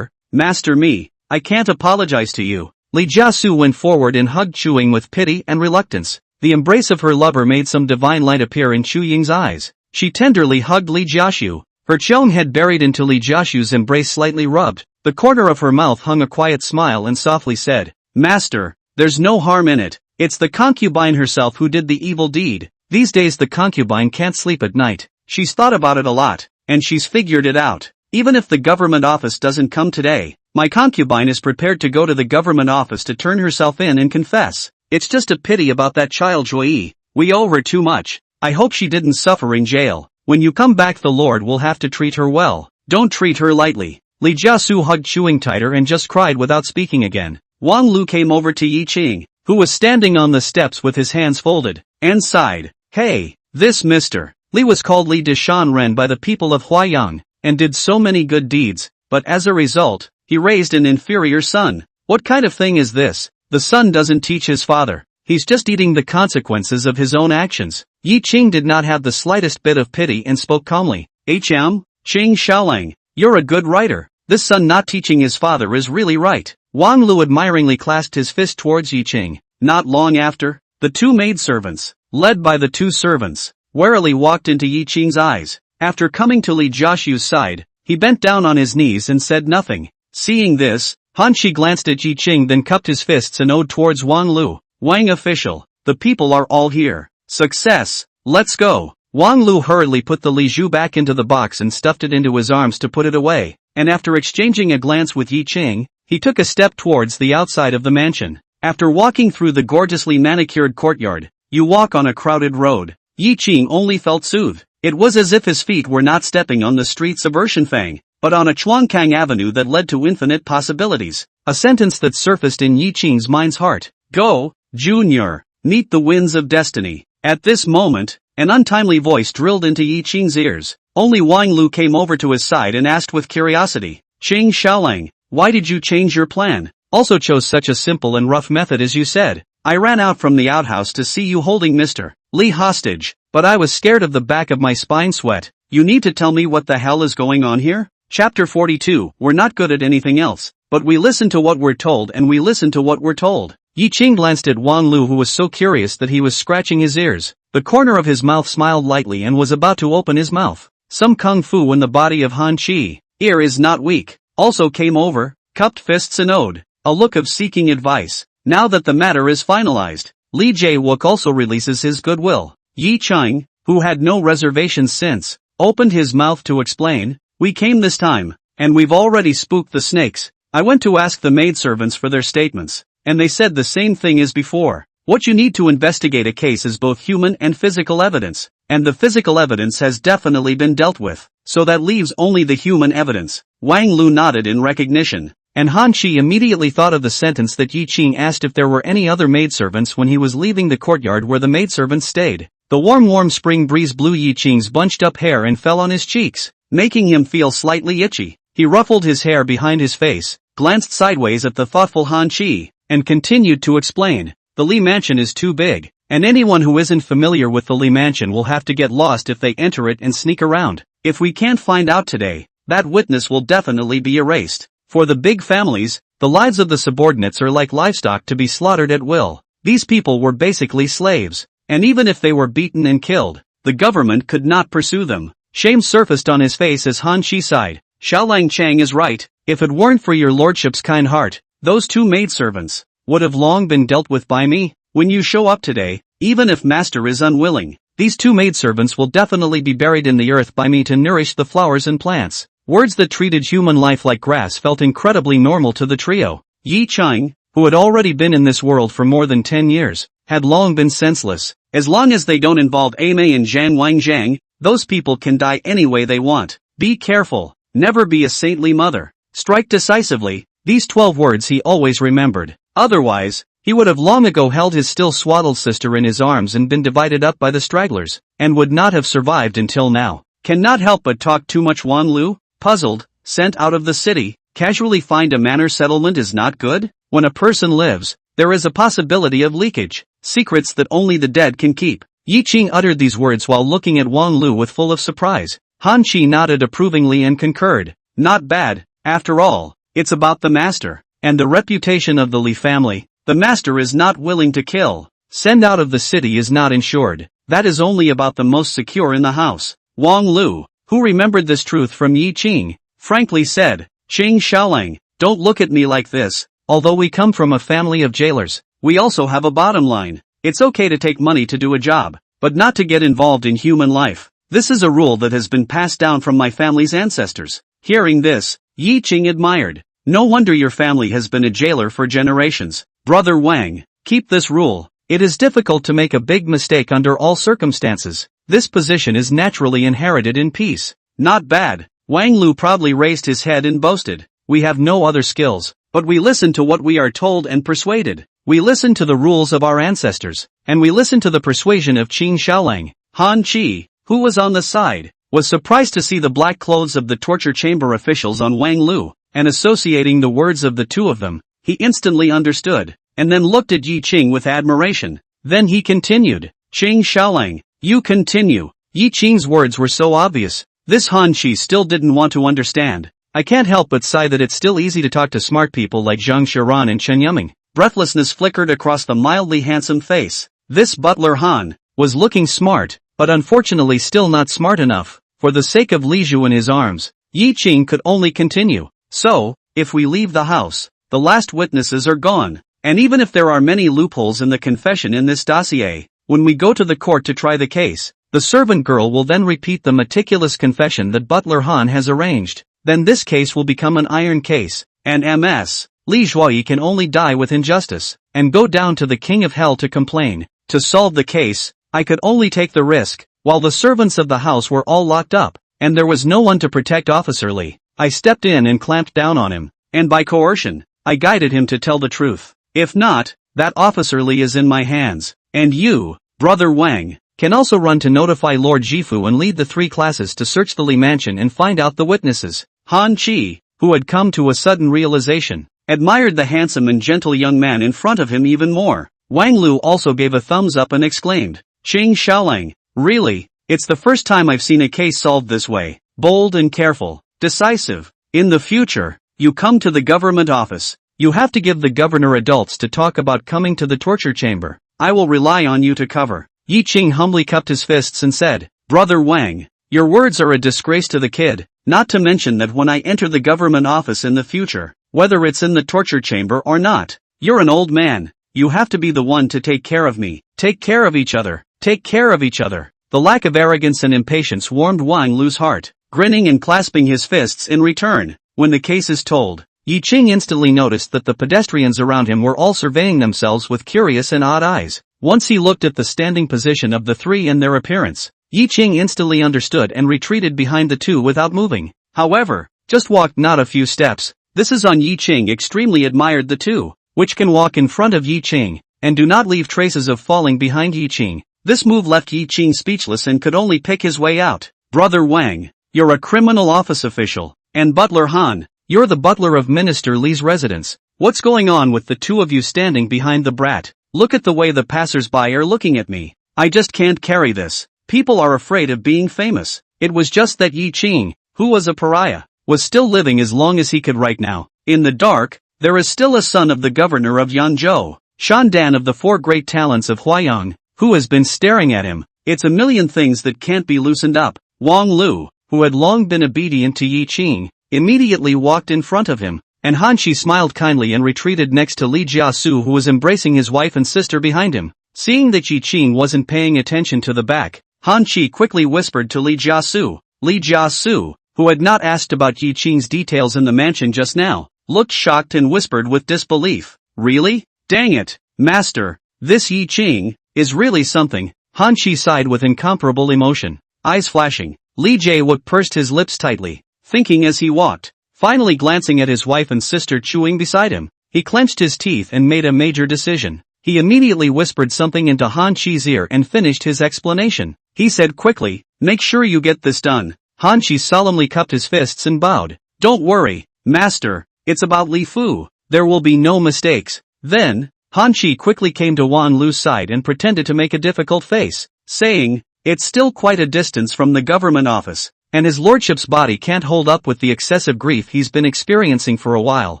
Master Me, I can't apologize to you. Li Jiasu went forward and hugged Chu Ying with pity and reluctance. The embrace of her lover made some divine light appear in Chu Ying's eyes. She tenderly hugged Li Jiasu, her chong head buried into Li Jiasu's embrace, slightly rubbed. The corner of her mouth hung a quiet smile and softly said, Master, there's no harm in it. It's the concubine herself who did the evil deed. These days the concubine can't sleep at night. She's thought about it a lot, and she's figured it out. Even if the government office doesn't come today, my concubine is prepared to go to the government office to turn herself in and confess. It's just a pity about that child Joy. We owe her too much. I hope she didn't suffer in jail. When you come back, the Lord will have to treat her well. Don't treat her lightly. Li Jiasu hugged Chu Ying tighter and just cried without speaking again. Wang Lu came over to Yi Qing, who was standing on the steps with his hands folded, and sighed. Hey, this Mr. Li was called Li Deshan Ren by the people of Huaiyang, and did so many good deeds, but as a result, he raised an inferior son. What kind of thing is this? The son doesn't teach his father. He's just eating the consequences of his own actions. Yi Qing did not have the slightest bit of pity and spoke calmly. Qing Xiaolang, you're a good writer. This son not teaching his father is really right. Wang Lu admiringly clasped his fist towards Yi Qing. Not long after, the two maidservants, led by the two servants, warily walked into Yi Qing's eyes. After coming to Li Jiaxiu's side, he bent down on his knees and said nothing. Seeing this, Han Chi glanced at Yi Qing, then cupped his fists and owed towards Wang Lu. Wang official, the people are all here. Success, let's go. Wang Lu hurriedly put the Li Zhu back into the box and stuffed it into his arms to put it away, and after exchanging a glance with Yi Qing, he took a step towards the outside of the mansion. After walking through the gorgeously manicured courtyard, you walk on a crowded road. Yi Qing only felt soothed. It was as if his feet were not stepping on the streets of Urshanfang, but on a Chuangkang avenue that led to infinite possibilities. A sentence that surfaced in Yi Qing's mind's heart. Go, Junior, meet the winds of destiny. At this moment, an untimely voice drilled into Yi Qing's ears. Only Wang Lu came over to his side and asked with curiosity, Qing Xiaolang, why did you change your plan? Also chose such a simple and rough method as you said. I ran out from the outhouse to see you holding Mr. Li hostage, but I was scared of the back of my spine sweat. You need to tell me what the hell is going on here? Chapter 42. We're not good at anything else, but we listen to what we're told and we listen to what we're told. Yi Qing glanced at Wang Lu, who was so curious that he was scratching his ears. The corner of his mouth smiled lightly and was about to open his mouth. Some kung fu in the body of Han Chi, ear is not weak, also came over, cupped fists and owed a look of seeking advice. Now that the matter is finalized, Li Jae-wook also releases his goodwill. Yi Qing, who had no reservations since, opened his mouth to explain, we came this time, and we've already spooked the snakes. I went to ask the maidservants for their statements, and they said the same thing as before. What you need to investigate a case is both human and physical evidence, and the physical evidence has definitely been dealt with, so that leaves only the human evidence. Wang Lu nodded in recognition, and Han Chi immediately thought of the sentence that Yi Qing asked if there were any other maidservants when he was leaving the courtyard where the maidservants stayed. The warm spring breeze blew Yi Qing's bunched-up hair and fell on his cheeks, making him feel slightly itchy. He ruffled his hair behind his face, glanced sideways at the thoughtful Han Chi, and continued to explain. The Li Mansion is too big, and anyone who isn't familiar with the Li Mansion will have to get lost if they enter it and sneak around. If we can't find out today, that witness will definitely be erased. For the big families, the lives of the subordinates are like livestock to be slaughtered at will. These people were basically slaves, and even if they were beaten and killed, the government could not pursue them. Shame surfaced on his face as Han Chi sighed. Xiaolang Chang is right. If it weren't for your lordship's kind heart, those two maidservants would have long been dealt with by me. When you show up today, even if master is unwilling, these two maidservants will definitely be buried in the earth by me to nourish the flowers and plants. Words that treated human life like grass felt incredibly normal to the trio. Yi Qing, who had already been in this world for more than 10 years, had long been senseless. As long as they don't involve Amei and Zhang Wangjiang, those people can die any way they want. Be careful. Never be a saintly mother. Strike decisively. These 12 words he always remembered. Otherwise, he would have long ago held his still swaddled sister in his arms and been divided up by the stragglers, and would not have survived until now. Cannot help but talk too much. Wan Lu, puzzled, sent out of the city, casually find a manor settlement is not good? When a person lives, there is a possibility of leakage, secrets that only the dead can keep. Yi Qing uttered these words while looking at Wang Lu with full of surprise. Han Chi nodded approvingly and concurred. Not bad, after all, it's about the master, and the reputation of the Li family. The master is not willing to kill. Send out of the city is not insured. That is only about the most secure in the house. Wang Lu, who remembered this truth from Yi Qing, frankly said, Qing Xiaolang, don't look at me like this. Although we come from a family of jailers, we also have a bottom line. It's okay to take money to do a job, but not to get involved in human life. This is a rule that has been passed down from my family's ancestors. Hearing this, Yi Qing admired. No wonder your family has been a jailer for generations. Brother Wang, keep this rule. It is difficult to make a big mistake under all circumstances. This position is naturally inherited in peace. Not bad. Wang Lu proudly raised his head and boasted. We have no other skills, but we listen to what we are told and persuaded. We listen to the rules of our ancestors, and we listen to the persuasion of Qing Xiaolang. Han Chi, who was on the side, was surprised to see the black clothes of the torture chamber officials on Wang Lu, and associating the words of the two of them, he instantly understood, and then looked at Yi Qing with admiration. Then he continued, Qing Xiaolang, you continue. Yi Qing's words were so obvious, this Han Chi still didn't want to understand. I can't help but sigh that it's still easy to talk to smart people like Zhang Shiran and Chen Yuming. Breathlessness flickered across the mildly handsome face. This butler Han was looking smart, but unfortunately still not smart enough. For the sake of Li Zhu in his arms, Yi Qing could only continue. So, if we leave the house, the last witnesses are gone. And even if there are many loopholes in the confession in this dossier, when we go to the court to try the case, the servant girl will then repeat the meticulous confession that Butler Han has arranged. Then this case will become an iron case, and Ms. Li Zhuoyi can only die with injustice, and go down to the king of hell to complain. To solve the case, I could only take the risk. While the servants of the house were all locked up, and there was no one to protect Officer Li, I stepped in and clamped down on him, and by coercion, I guided him to tell the truth. If not, that Officer Li is in my hands, and you, Brother Wang, can also run to notify Lord Jifu and lead the 3 classes to search the Li Mansion and find out the witnesses. Han Chi, who had come to a sudden realization, admired the handsome and gentle young man in front of him even more. Wang Lu also gave a thumbs up and exclaimed, Qing Xiaolang, really, it's the first time I've seen a case solved this way. Bold and careful, decisive. In the future, you come to the government office, you have to give the governor adults to talk about coming to the torture chamber. I will rely on you to cover. Yi Qing humbly cupped his fists and said, Brother Wang, your words are a disgrace to the kid, not to mention that when I enter the government office in the future, whether it's in the torture chamber or not, you're an old man, you have to be the one to take care of me. Take care of each other, take care of each other. The lack of arrogance and impatience warmed Wang Lu's heart, grinning and clasping his fists in return. When the case is told, Yi Ching instantly noticed that the pedestrians around him were all surveying themselves with curious and odd eyes. Once he looked at the standing position of the three and their appearance, Yi Ching instantly understood and retreated behind the two without moving. However, just walked not a few steps. This is on Yi Ching extremely admired the two, which can walk in front of Yi Ching, and do not leave traces of falling behind Yi Ching. This move left Yi Ching speechless and could only pick his way out. Brother Wang, you're a criminal office official, and Butler Han, you're the butler of Minister Li's residence. What's going on with the two of you standing behind the brat? Look at the way the passers-by are looking at me. I just can't carry this. People are afraid of being famous. It was just that Yi Ching, who was a pariah, was still living as long as he could right now. In the dark, there is still a son of the governor of Yanzhou, Shan Dan of the four great talents of Huayang, who has been staring at him. It's a million things that can't be loosened up. Wang Lu, who had long been obedient to Yi Ching, immediately walked in front of him, and Han Chi smiled kindly and retreated next to Li Jiasu, who was embracing his wife and sister behind him. Seeing that Yi Ching wasn't paying attention to the back, Han Chi quickly whispered to Li Jiasu. Li Jiasu, who had not asked about Yi Ching's details in the mansion just now, looked shocked and whispered with disbelief. Really? Dang it, master, this Yi Ching is really something. Han Chi sighed with incomparable emotion. Eyes flashing, Li Jiawuk pursed his lips tightly, thinking as he walked. Finally glancing at his wife and sister chewing beside him, he clenched his teeth and made a major decision. He immediately whispered something into Han Chi's ear and finished his explanation. He said quickly, make sure you get this done. Han Chi solemnly cupped his fists and bowed. Don't worry, master, it's about Li Fu. There will be no mistakes. Then, Han Chi quickly came to Wan Lu's side and pretended to make a difficult face, saying, it's still quite a distance from the government office, and his lordship's body can't hold up with the excessive grief he's been experiencing for a while.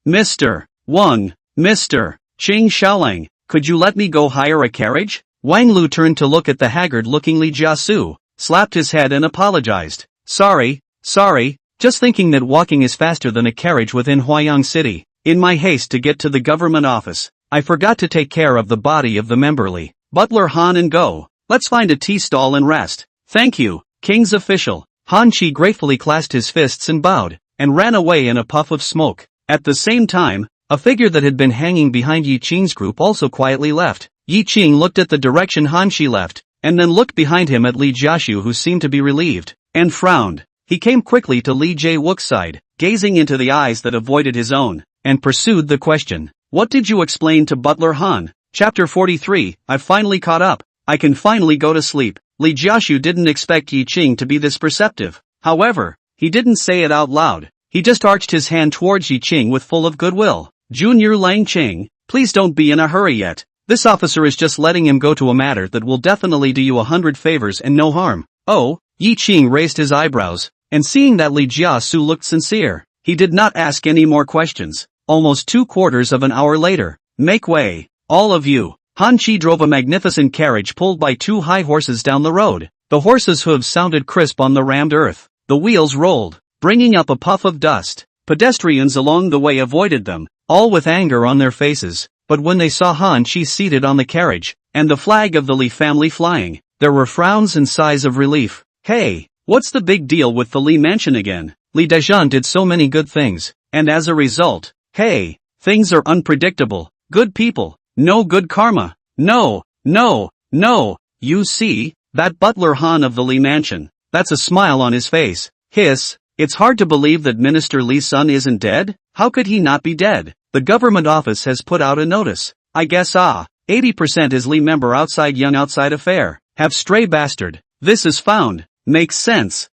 Mr. Wang, Mr. Ching Xiaolang, could you let me go hire a carriage? Wang Lu turned to look at the haggard-looking Li Jiasu, slapped his head and apologized. Sorry, just thinking that walking is faster than a carriage within Huayang City. In my haste to get to the government office, I forgot to take care of the body of the memberly. Butler Han and go. Let's find a tea stall and rest. Thank you, King's official. Han Chi gratefully clasped his fists and bowed, and ran away in a puff of smoke. At the same time, a figure that had been hanging behind Yi Ching's group also quietly left. Yi Ching looked at the direction Han Chi left, and then looked behind him at Li Jiaxu, who seemed to be relieved, and frowned. He came quickly to Li Jiawuk's side, gazing into the eyes that avoided his own, and pursued the question. What did you explain to Butler Han? Chapter 43, I've finally caught up. I can finally go to sleep. Li Jiaxu didn't expect Yi Ching to be this perceptive. However, he didn't say it out loud. He just arched his hand towards Yi Ching with full of goodwill. Junior Lang Ching, please don't be in a hurry yet. This officer is just letting him go to a matter that will definitely do you 100 favors and no harm. Oh, Yi Ching raised his eyebrows, and seeing that Li Jiasu looked sincere, he did not ask any more questions. Almost 2/4 of an hour later, make way, all of you. Han Chi drove a magnificent carriage pulled by 2 high horses down the road. The horses' hooves sounded crisp on the rammed earth. The wheels rolled, bringing up a puff of dust. Pedestrians along the way avoided them, all with anger on their faces. But when they saw Han Chi seated on the carriage, and the flag of the Li family flying, there were frowns and sighs of relief. Hey, what's the big deal with the Li mansion again? Li Dezhan did so many good things, and as a result, hey, things are unpredictable. Good people. No good karma. No. You see, that Butler Han of the Li mansion, that's a smile on his face. Hiss, it's hard to believe that Minister Li's son isn't dead? How could he not be dead? The government office has put out a notice. I guess 80% is Li member outside young outside affair. Have stray bastard. This is found. Makes sense.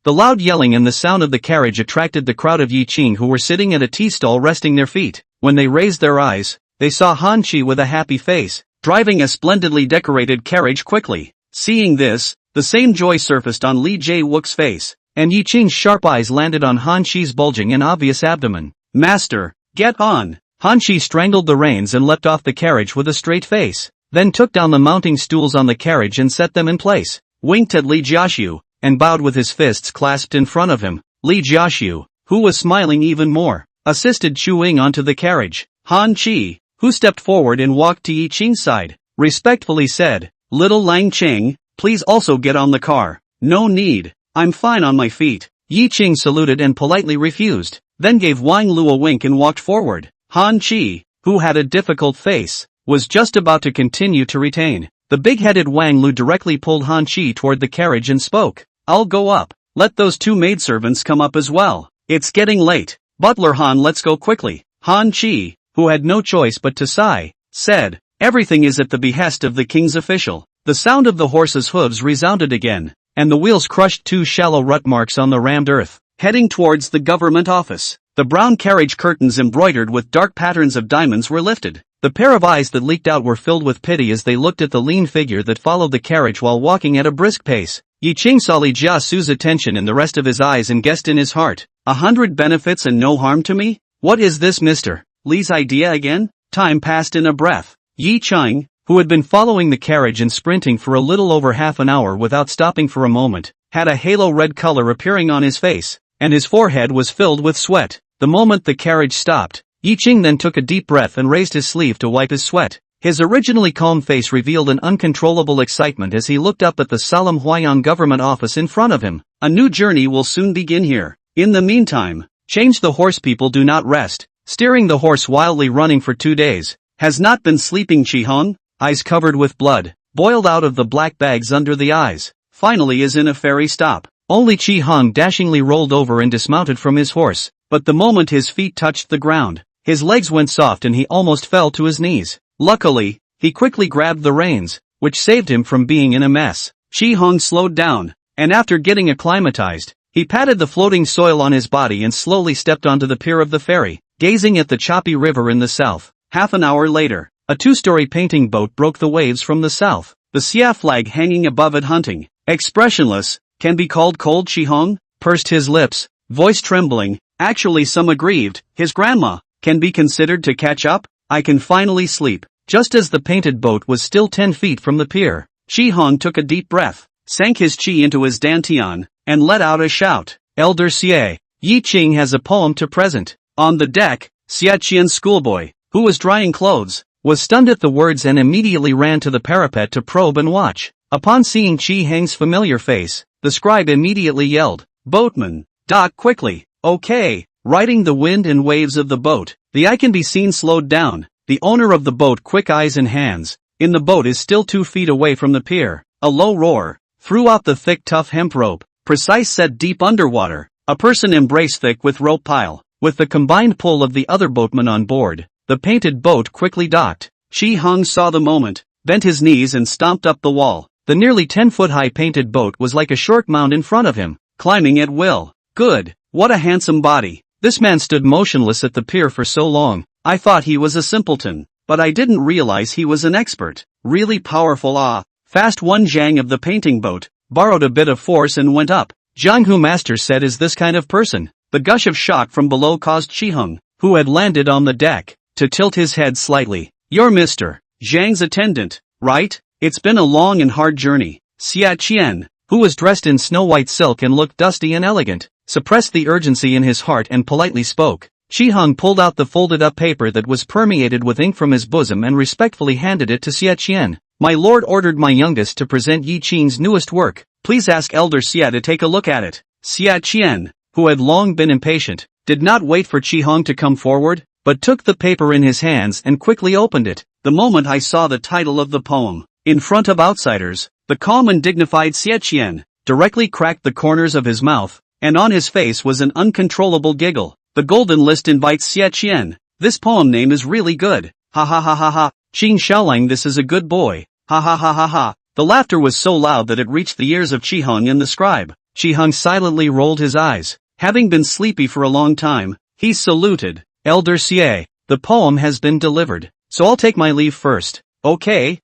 The loud yelling and the sound of the carriage attracted the crowd of Yi Ching who were sitting at a tea stall resting their feet. When they raised their eyes, they saw Han Chi with a happy face, driving a splendidly decorated carriage quickly. Seeing this, the same joy surfaced on Li Jiawuk's face, and Yi Ching's sharp eyes landed on Han Chi's bulging and obvious abdomen. Master, get on! Han Chi strangled the reins and leapt off the carriage with a straight face, then took down the mounting stools on the carriage and set them in place, winked at Li Jiaxu, and bowed with his fists clasped in front of him. Li Jiaxu, who was smiling even more, assisted chewing onto the carriage. Han Chi, who stepped forward and walked to Yi Ching's side, respectfully said, Little Lang Ching, please also get on the car. No need, I'm fine on my feet. Yi Ching saluted and politely refused. then gave Wang Lu a wink and walked forward. Han Chi, who had a difficult face, was just about to continue to retain. The big-headed Wang Lu directly pulled Han Chi toward the carriage and spoke. I'll go up. Let those two maidservants come up as well. It's getting late. Butler Han, let's go quickly. Han Chi, who had no choice but to sigh, said, everything is at the behest of the king's official. The sound of the horse's hooves resounded again, and the wheels crushed two shallow rut marks on the rammed earth. Heading towards the government office, the brown carriage curtains embroidered with dark patterns of diamonds were lifted. The pair of eyes that leaked out were filled with pity as they looked at the lean figure that followed the carriage while walking at a brisk pace. Yi Ching saw Li Jiasu's attention in the rest of his eyes and guessed in his heart, 100 benefits and no harm to me? What is this Mr. Li's idea again? Time passed in a breath. Yi Ching, who had been following the carriage and sprinting for a little over half an hour without stopping for a moment, had a halo-red color appearing on his face, and his forehead was filled with sweat. The moment the carriage stopped, Yi Ching then took a deep breath and raised his sleeve to wipe his sweat. His originally calm face revealed an uncontrollable excitement as he looked up at the solemn Huayang government office in front of him. A new journey will soon begin here. In the meantime, change the horse people do not rest, steering the horse wildly running for 2 days. Has not been sleeping Chi Hong, eyes covered with blood, boiled out of the black bags under the eyes, finally is in a ferry stop. Only Chi Hong dashingly rolled over and dismounted from his horse, but the moment his feet touched the ground, his legs went soft and he almost fell to his knees. Luckily, he quickly grabbed the reins, which saved him from being in a mess. Chi Hong slowed down, and after getting acclimatized, he patted the floating soil on his body and slowly stepped onto the pier of the ferry, gazing at the choppy river in the south. Half an hour later, a 2-story painting boat broke the waves from the south, the Xia flag hanging above it hunting. Expressionless, can be called cold. Chi Hong pursed his lips, voice trembling, actually some aggrieved. His grandma, can be considered to catch up? I can finally sleep. Just as the painted boat was still 10 feet from the pier, Chi Hong took a deep breath, sank his chi into his dantian, and let out a shout. Elder Xie, Yi Ching has a poem to present. On the deck, Xia Qian's schoolboy, who was drying clothes, was stunned at the words and immediately ran to the parapet to probe and watch. Upon seeing Chi Hang's familiar face, the scribe immediately yelled, Boatman, dock quickly. Okay. Riding the wind and waves of the boat, the eye can be seen slowed down. The owner of the boat, quick eyes and hands, in the boat is still 2 feet away from the pier. A low roar, threw out the thick tough hemp rope, precise set deep underwater. A person embraced thick with rope pile. With the combined pull of the other boatmen on board, the painted boat quickly docked. Chi Hong saw the moment, bent his knees and stomped up the wall. The nearly 10-foot-high painted boat was like a short mound in front of him, climbing at will. Good, what a handsome body. This man stood motionless at the pier for so long, I thought he was a simpleton, but I didn't realize he was an expert. Really powerful. Fast one. Zhang of the painting boat, borrowed a bit of force and went up. Zhang, who master said is this kind of person. The gush of shock from below caused Chi Hong, who had landed on the deck, to tilt his head slightly. You're Mr. Zhang's attendant, right? It's been a long and hard journey. Xia Qian, who was dressed in snow-white silk and looked dusty and elegant, suppressed the urgency in his heart and politely spoke. Chi Hong pulled out the folded-up paper that was permeated with ink from his bosom and respectfully handed it to Xia Qian. My lord ordered my youngest to present Yi Qing's newest work. Please ask Elder Xia to take a look at it. Xia Qian, who had long been impatient, did not wait for Chi Hong to come forward, but took the paper in his hands and quickly opened it. The moment I saw the title of the poem, in front of outsiders, the calm and dignified Xia Qian directly cracked the corners of his mouth, and on his face was an uncontrollable giggle. The golden list invites Xia Qian. This poem name is really good. Ha ha ha ha ha. Qing Xiaolang, this is a good boy. Ha ha ha ha ha. The laughter was so loud that it reached the ears of Chi Hong and the scribe. Chi Hong silently rolled his eyes. Having been sleepy for a long time, he saluted. Elder Xie, the poem has been delivered, so I'll take my leave first. Okay,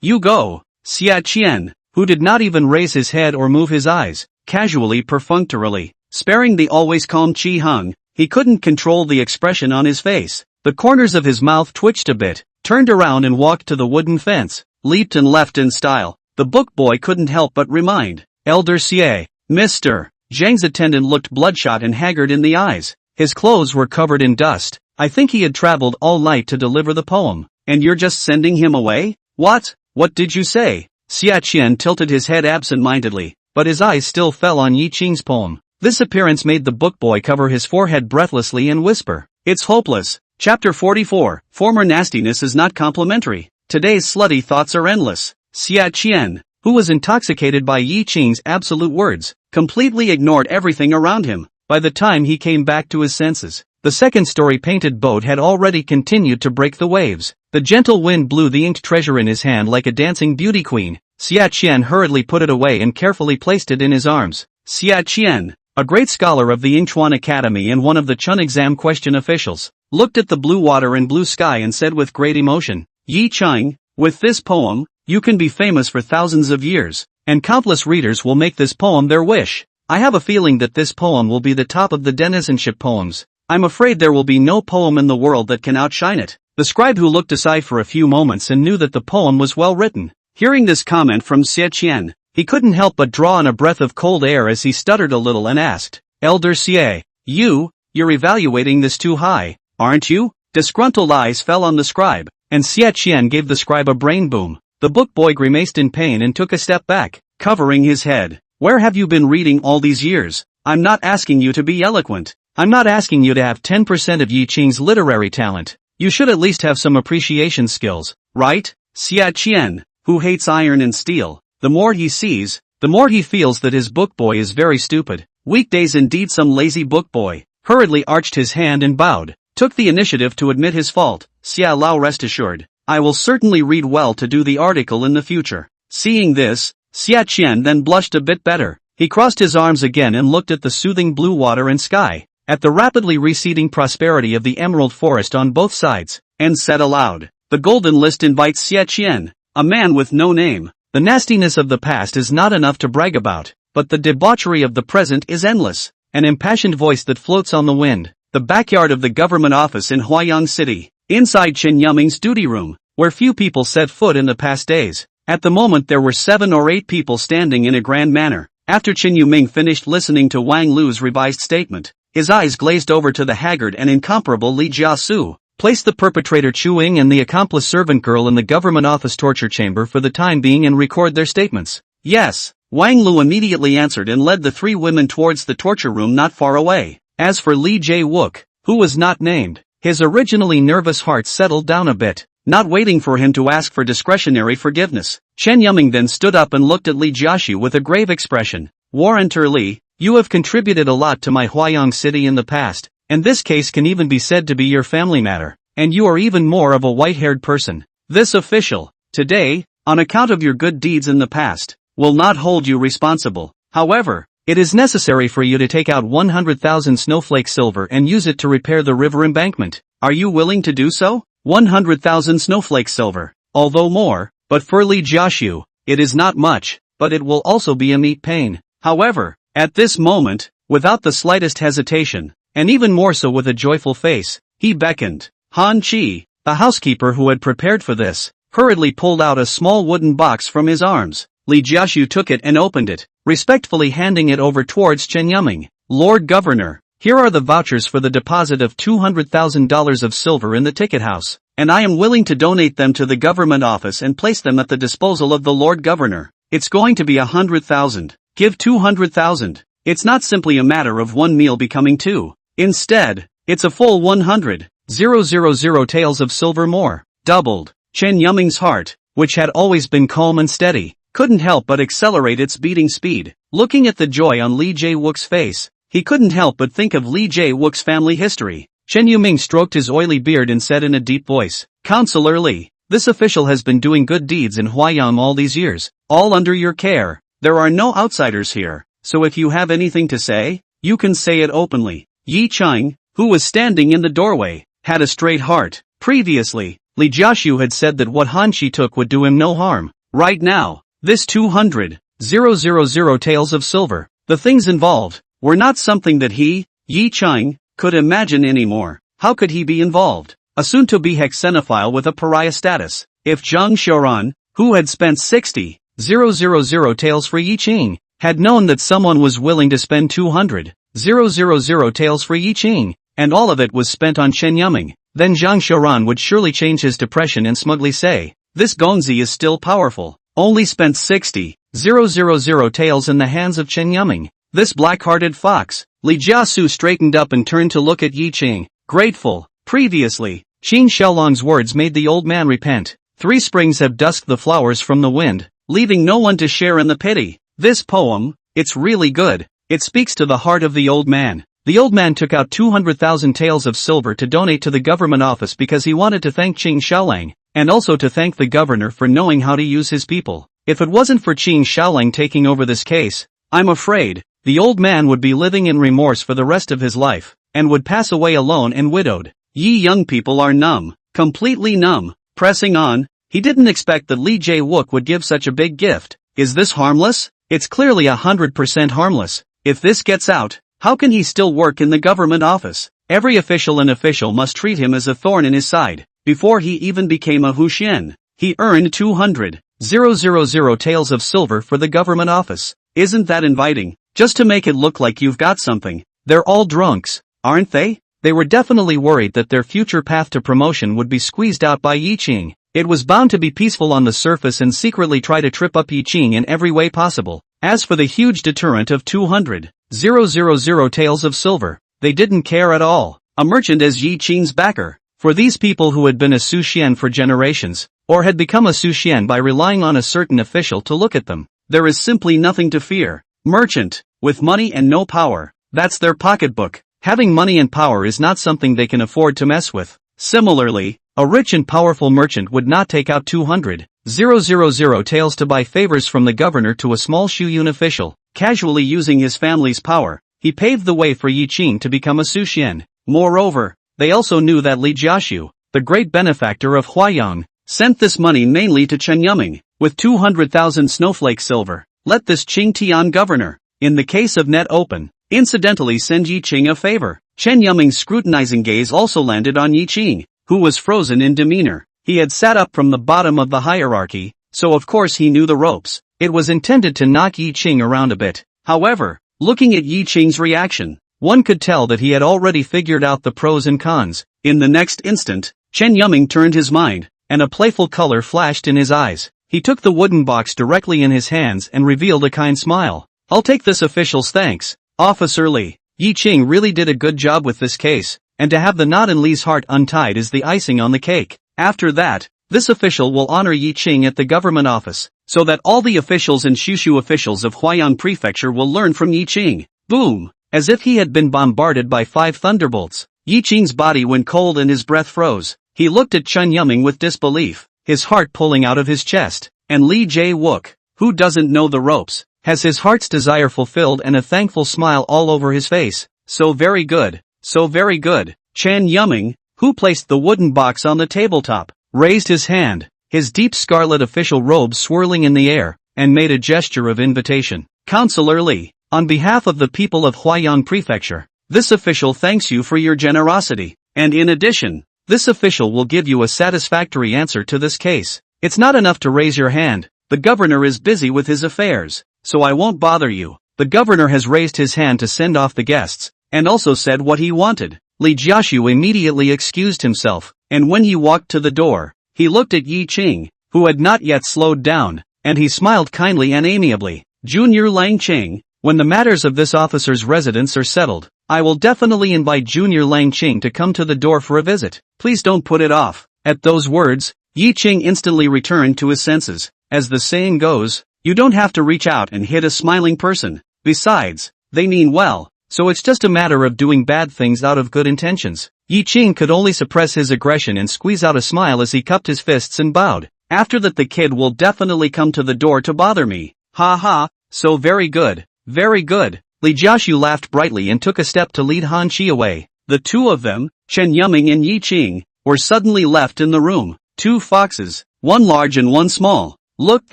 you go. Xia Qian, who did not even raise his head or move his eyes, casually perfunctorily, sparing the always calm Chi Hong, he couldn't control the expression on his face. The corners of his mouth twitched a bit, turned around and walked to the wooden fence, leaped and left in style. The book boy couldn't help but remind Elder Xie. Mr. Zhang's attendant looked bloodshot and haggard in the eyes. His clothes were covered in dust. I think he had traveled all night to deliver the poem. And you're just sending him away? What? What did you say? Xia Qian tilted his head absent-mindedly, but his eyes still fell on Yi Qing's poem. This appearance made the book boy cover his forehead breathlessly and whisper, "It's hopeless." Chapter 44, Former nastiness is not complimentary. Today's slutty thoughts are endless. Xia Qian, who was intoxicated by Yi Qing's absolute words, completely ignored everything around him. By the time he came back to his senses, the second-story painted boat had already continued to break the waves. The gentle wind blew the inked treasure in his hand like a dancing beauty queen. Xia Qian hurriedly put it away and carefully placed it in his arms. Xia Qian, a great scholar of the Yingchuan Academy and one of the Chun exam question officials, looked at the blue water and blue sky and said with great emotion, "Yi Qing, with this poem, you can be famous for thousands of years, and countless readers will make this poem their wish. I have a feeling that this poem will be the top of the denizenship poems. I'm afraid there will be no poem in the world that can outshine it." The scribe who looked aside for a few moments and knew that the poem was well written. Hearing this comment from Xie Qian, he couldn't help but draw in a breath of cold air as he stuttered a little and asked, "Elder Xie, you're evaluating this too high, aren't you?" Disgruntled eyes fell on the scribe, and Xie Qian gave the scribe a brain boom. The book boy grimaced in pain and took a step back, covering his head. "Where have you been reading all these years? I'm not asking you to be eloquent. I'm not asking you to have 10% of Yi Qing's literary talent. You should at least have some appreciation skills, right?" Xia Qian, who hates iron and steel, the more he sees, the more he feels that his book boy is very stupid. Weekdays indeed, some lazy book boy, hurriedly arched his hand and bowed, took the initiative to admit his fault. "Xia Lao, rest assured, I will certainly read well to do the article in the future." Seeing this, Xia Qian then blushed a bit better. He crossed his arms again and looked at the soothing blue water and sky, at the rapidly receding prosperity of the emerald forest on both sides, and said aloud, "The golden list invites Xie Qian, a man with no name. The nastiness of the past is not enough to brag about, but the debauchery of the present is endless." An impassioned voice that floats on the wind. The backyard of the government office in Huayang City, inside Chen Yuming's duty room, where few people set foot in the past days. At the moment there were 7 or 8 people standing in a grand manner. After Chen Yuming finished listening to Wang Lu's revised statement, his eyes glazed over to the haggard and incomparable Li Jiasu. Place the perpetrator Chu Ying and the accomplice servant girl in the government office torture chamber for the time being and record their statements. "Yes," Wang Lu immediately answered and led the 3 women towards the torture room not far away. As for Li Jae-wook, who was not named, his originally nervous heart settled down a bit. Not waiting for him to ask for discretionary forgiveness, Chen Yuming then stood up and looked at Li Jiaxu with a grave expression. "Warrenter Li, you have contributed a lot to my Huayang City in the past, and this case can even be said to be your family matter, and you are even more of a white-haired person. This official, today, on account of your good deeds in the past, will not hold you responsible. However, it is necessary for you to take out 100,000 snowflake silver and use it to repair the river embankment. Are you willing to do so?" 100,000 snowflake silver, although more, but for Li Jiaxu, it is not much, but it will also be a meat pain. However, at this moment, without the slightest hesitation, and even more so with a joyful face, he beckoned. Han Chi, the housekeeper who had prepared for this, hurriedly pulled out a small wooden box from his arms. Li Jiaxu took it and opened it, respectfully handing it over towards Chen Yuming. "Lord Governor, here are the vouchers for the deposit of $200,000 of silver in the ticket house, and I am willing to donate them to the government office and place them at the disposal of the Lord Governor. It's going to be 100,000. Give 200,000. It's not simply a matter of one meal becoming 2. Instead, it's a full 100,000 taels of silver more." Doubled. Chen Yuming's heart, which had always been calm and steady, couldn't help but accelerate its beating speed. Looking at the joy on Li Jae-wook's face, he couldn't help but think of Li Jae-wook's family history. Chen Yuming stroked his oily beard and said in a deep voice, "Counselor Li, this official has been doing good deeds in Huayang all these years, all under your care. There are no outsiders here, so if you have anything to say, you can say it openly." Yi Qing, who was standing in the doorway, had a straight heart. Previously, Li Jiaxu had said that what Han Chi took would do him no harm. Right now, this 200,000 taels of silver, the things involved, were not something that he, Yi Qing, could imagine anymore. How could he be involved? A soon-to-be hexenophile with a pariah status. If Zhang Xiaoran, who had spent 60,000 taels for Yi Qing, had known that someone was willing to spend 200,000 taels for Yi Qing, and all of it was spent on Chen Yuming, then Zhang Xiaoran would surely change his depression and smugly say, "This Gongzi is still powerful. Only spent 60,000 taels in the hands of Chen Yuming." This black-hearted fox. Li Jiasu straightened up and turned to look at Yi Qing, grateful. Previously, Qin Xiaolong's words made the old man repent. 3 springs have dusked the flowers from the wind, leaving no one to share in the pity. This poem, it's really good. It speaks to the heart of the old man. The old man took out 200,000 taels of silver to donate to the government office because he wanted to thank Qin Xiaolang, and also to thank the governor for knowing how to use his people. If it wasn't for Qin Xiaolang taking over this case, I'm afraid, the old man would be living in remorse for the rest of his life, and would pass away alone and widowed. Ye young people are numb, completely numb. Pressing on, he didn't expect that Li Jae-wook would give such a big gift. Is this harmless? It's clearly 100% harmless. If this gets out, how can he still work in the government office? Every official and official must treat him as a thorn in his side. Before he even became a Huxian, he earned 200,000 taels of silver for the government office. Isn't that inviting? Just to make it look like you've got something. They're all drunks, aren't they? They were definitely worried that their future path to promotion would be squeezed out by Yi Qing. It was bound to be peaceful on the surface and secretly try to trip up Yi Qing in every way possible. As for the huge deterrent of 200,000 taels of silver, they didn't care at all. A merchant as Yi Qing's backer. For these people who had been a Suxian for generations, or had become a Suxian by relying on a certain official to look at them, there is simply nothing to fear. Merchant, with money and no power, that's their pocketbook. Having money and power is not something they can afford to mess with. Similarly, a rich and powerful merchant would not take out 200,000 taels to buy favors from the governor to a small Shuyun official. Casually using his family's power, he paved the way for Yi Qing to become a Suxian. Moreover, they also knew that Li Jiaxu, the great benefactor of Huayang, sent this money mainly to Chen Yuming, with 200,000 snowflake silver. Let this Qing Tian governor, in the case of Net Open, incidentally send Yi Qing a favor. Chen Yuming's scrutinizing gaze also landed on Yi Qing, who was frozen in demeanor. He had sat up from the bottom of the hierarchy, so of course he knew the ropes. It was intended to knock Yi Qing around a bit. However, looking at Yi Qing's reaction, one could tell that he had already figured out the pros and cons. In the next instant, Chen Yuming turned his mind, and a playful color flashed in his eyes. He took the wooden box directly in his hands and revealed a kind smile. I'll take this official's thanks, Officer Li. Yi Qing really did a good job with this case, and to have the knot in Li's heart untied is the icing on the cake. After that, this official will honor Yi Qing at the government office, so that all the officials and Shushu officials of Huayang Prefecture will learn from Yi Qing. Boom! As if he had been bombarded by 5 thunderbolts, Yi Qing's body went cold and his breath froze. He looked at Chen Yuming with disbelief, his heart pulling out of his chest. And Li Jae-wook, who doesn't know the ropes, has his heart's desire fulfilled and a thankful smile all over his face. So very good, so very good. Chen Yuming, who placed the wooden box on the tabletop, raised his hand, his deep scarlet official robe swirling in the air, and made a gesture of invitation. Counselor Li, on behalf of the people of Huayang Prefecture, this official thanks you for your generosity, and in addition, this official will give you a satisfactory answer to this case. It's not enough to raise your hand, the governor is busy with his affairs, so I won't bother you. The governor has raised his hand to send off the guests, and also said what he wanted. Li Jiaxu immediately excused himself, and when he walked to the door, he looked at Yi Qing, who had not yet slowed down, and he smiled kindly and amiably. Junior Lang Qing, when the matters of this officer's residence are settled, I will definitely invite Junior Lang Qing to come to the door for a visit. Please don't put it off. At those words, Yi Qing instantly returned to his senses. As the saying goes, you don't have to reach out and hit a smiling person. Besides, they mean well, so it's just a matter of doing bad things out of good intentions. Yi Qing could only suppress his aggression and squeeze out a smile as he cupped his fists and bowed. After that, the kid will definitely come to the door to bother me. Ha ha, so very good, very good. Li Jiaxu laughed brightly and took a step to lead Han Qi away. The two of them, Chen Yuming and Yi Qing, were suddenly left in the room. 2 foxes, one large and one small, looked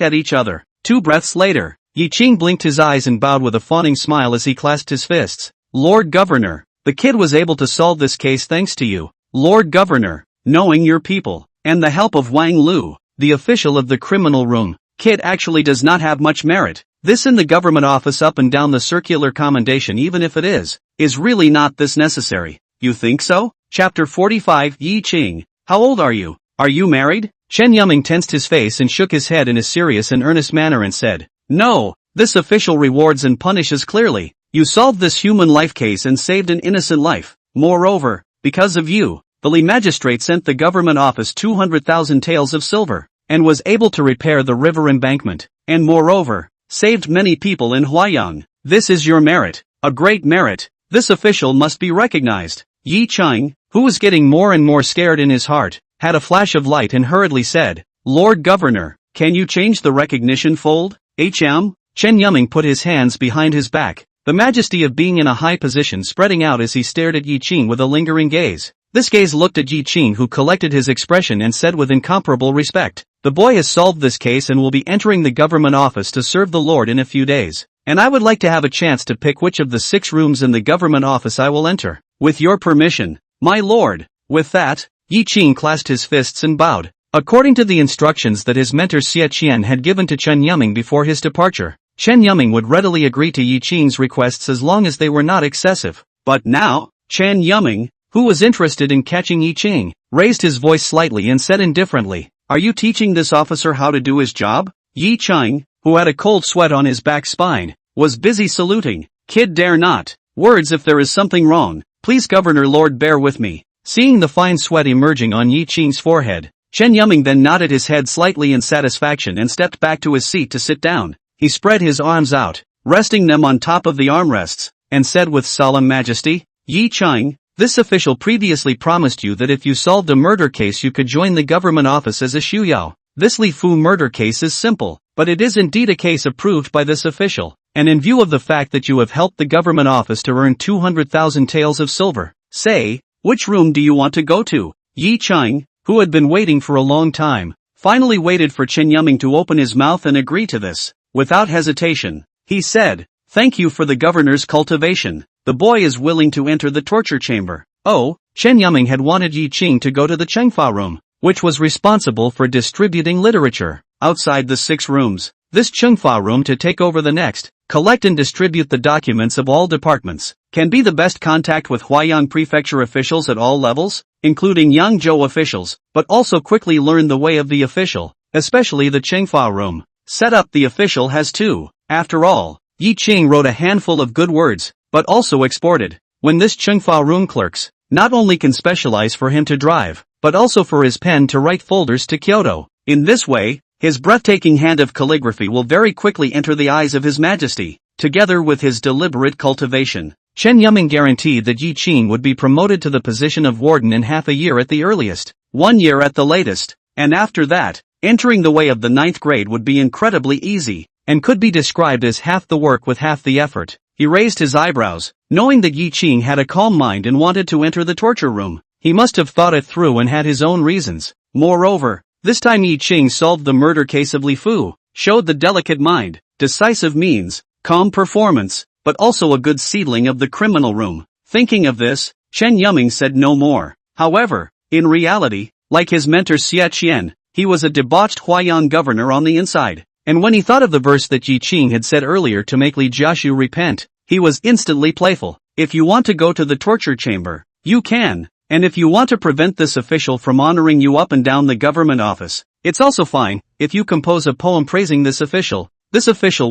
at each other. 2 breaths later, Yi Qing blinked his eyes and bowed with a fawning smile as he clasped his fists. Lord Governor, the kid was able to solve this case thanks to you. Lord Governor, knowing your people, and the help of Wang Lu, the official of the criminal room, kid actually does not have much merit. This in the government office up and down the circular commendation, even if it is really not this necessary. You think so? Chapter 45. Yi Qing, how old are you? Are you married? Chen Yuming tensed his face and shook his head in a serious and earnest manner and said, no, this official rewards and punishes clearly. You solved this human life case and saved an innocent life. Moreover, because of you, the Li magistrate sent the government office 200,000 taels of silver, and was able to repair the river embankment, and moreover, saved many people in Huayang. This is your merit, a great merit. This official must be recognized. Yi Cheng, who was getting more and more scared in his heart, had a flash of light and hurriedly said, Lord Governor, can you change the recognition fold? Chen Yuming put his hands behind his back, the majesty of being in a high position spreading out as he stared at Yi Qing with a lingering gaze. This gaze looked at Yi Qing, who collected his expression and said with incomparable respect, the boy has solved this case and will be entering the government office to serve the Lord in a few days, and I would like to have a chance to pick which of the 6 rooms in the government office I will enter. With your permission, my lord. With that, Yi Qing clasped his fists and bowed. According to the instructions that his mentor Xie Qian had given to Chen Yuming before his departure, Chen Yuming would readily agree to Yi Qing's requests as long as they were not excessive. But now, Chen Yuming, who was interested in catching Yi Qing, raised his voice slightly and said indifferently, are you teaching this officer how to do his job? Yi Qing, who had a cold sweat on his back spine, was busy saluting. Kid dare not. Words if there is something wrong. Please Governor Lord bear with me. Seeing the fine sweat emerging on Yi Qing's forehead, Chen Yuming then nodded his head slightly in satisfaction and stepped back to his seat to sit down. He spread his arms out, resting them on top of the armrests, and said with solemn majesty, Yi Qing, this official previously promised you that if you solved a murder case you could join the government office as a shuyao. This Li Fu murder case is simple, but it is indeed a case approved by this official, and in view of the fact that you have helped the government office to earn 200,000 taels of silver, say, which room do you want to go to? Yi Qing, who had been waiting for a long time, finally waited for Chen Yuming to open his mouth and agree to this. Without hesitation, he said, thank you for the governor's cultivation. The boy is willing to enter the torture chamber. Oh, Chen Yuming had wanted Yi Qing to go to the Chengfa room, which was responsible for distributing literature. Outside the 6 rooms, this Chengfa room to take over the next, collect and distribute the documents of all departments, can be the best contact with Huayang Prefecture officials at all levels, including Yangzhou officials, but also quickly learn the way of the official, especially the Chengfa room. Set up the official has too. After all, Yi Qing wrote a handful of good words, but also exported. When this Chengfa room clerks, not only can specialize for him to drive, but also for his pen to write folders to Kyoto. In this way, his breathtaking hand of calligraphy will very quickly enter the eyes of His Majesty. Together with his deliberate cultivation, Chen Yuming guaranteed that Yi Qing would be promoted to the position of warden in half a year at the earliest, 1 year at the latest, and after that, entering the way of the 9th grade would be incredibly easy, and could be described as half the work with half the effort. He raised his eyebrows, knowing that Yi Qing had a calm mind and wanted to enter the torture room. He must have thought it through and had his own reasons. Moreover, this time Yi Qing solved the murder case of Li Fu, showed the delicate mind, decisive means, calm performance, but also a good seedling of the criminal room. Thinking of this, Chen Yuming said no more. However, in reality, like his mentor Xie Qian, he was a debauched Huayang governor on the inside. And when he thought of the verse that Yi Qing had said earlier to make Li Jiaxu repent, he was instantly playful. If you want to go to the torture chamber, you can. And if you want to prevent this official from honoring you up and down the government office, it's also fine. If you compose a poem praising this official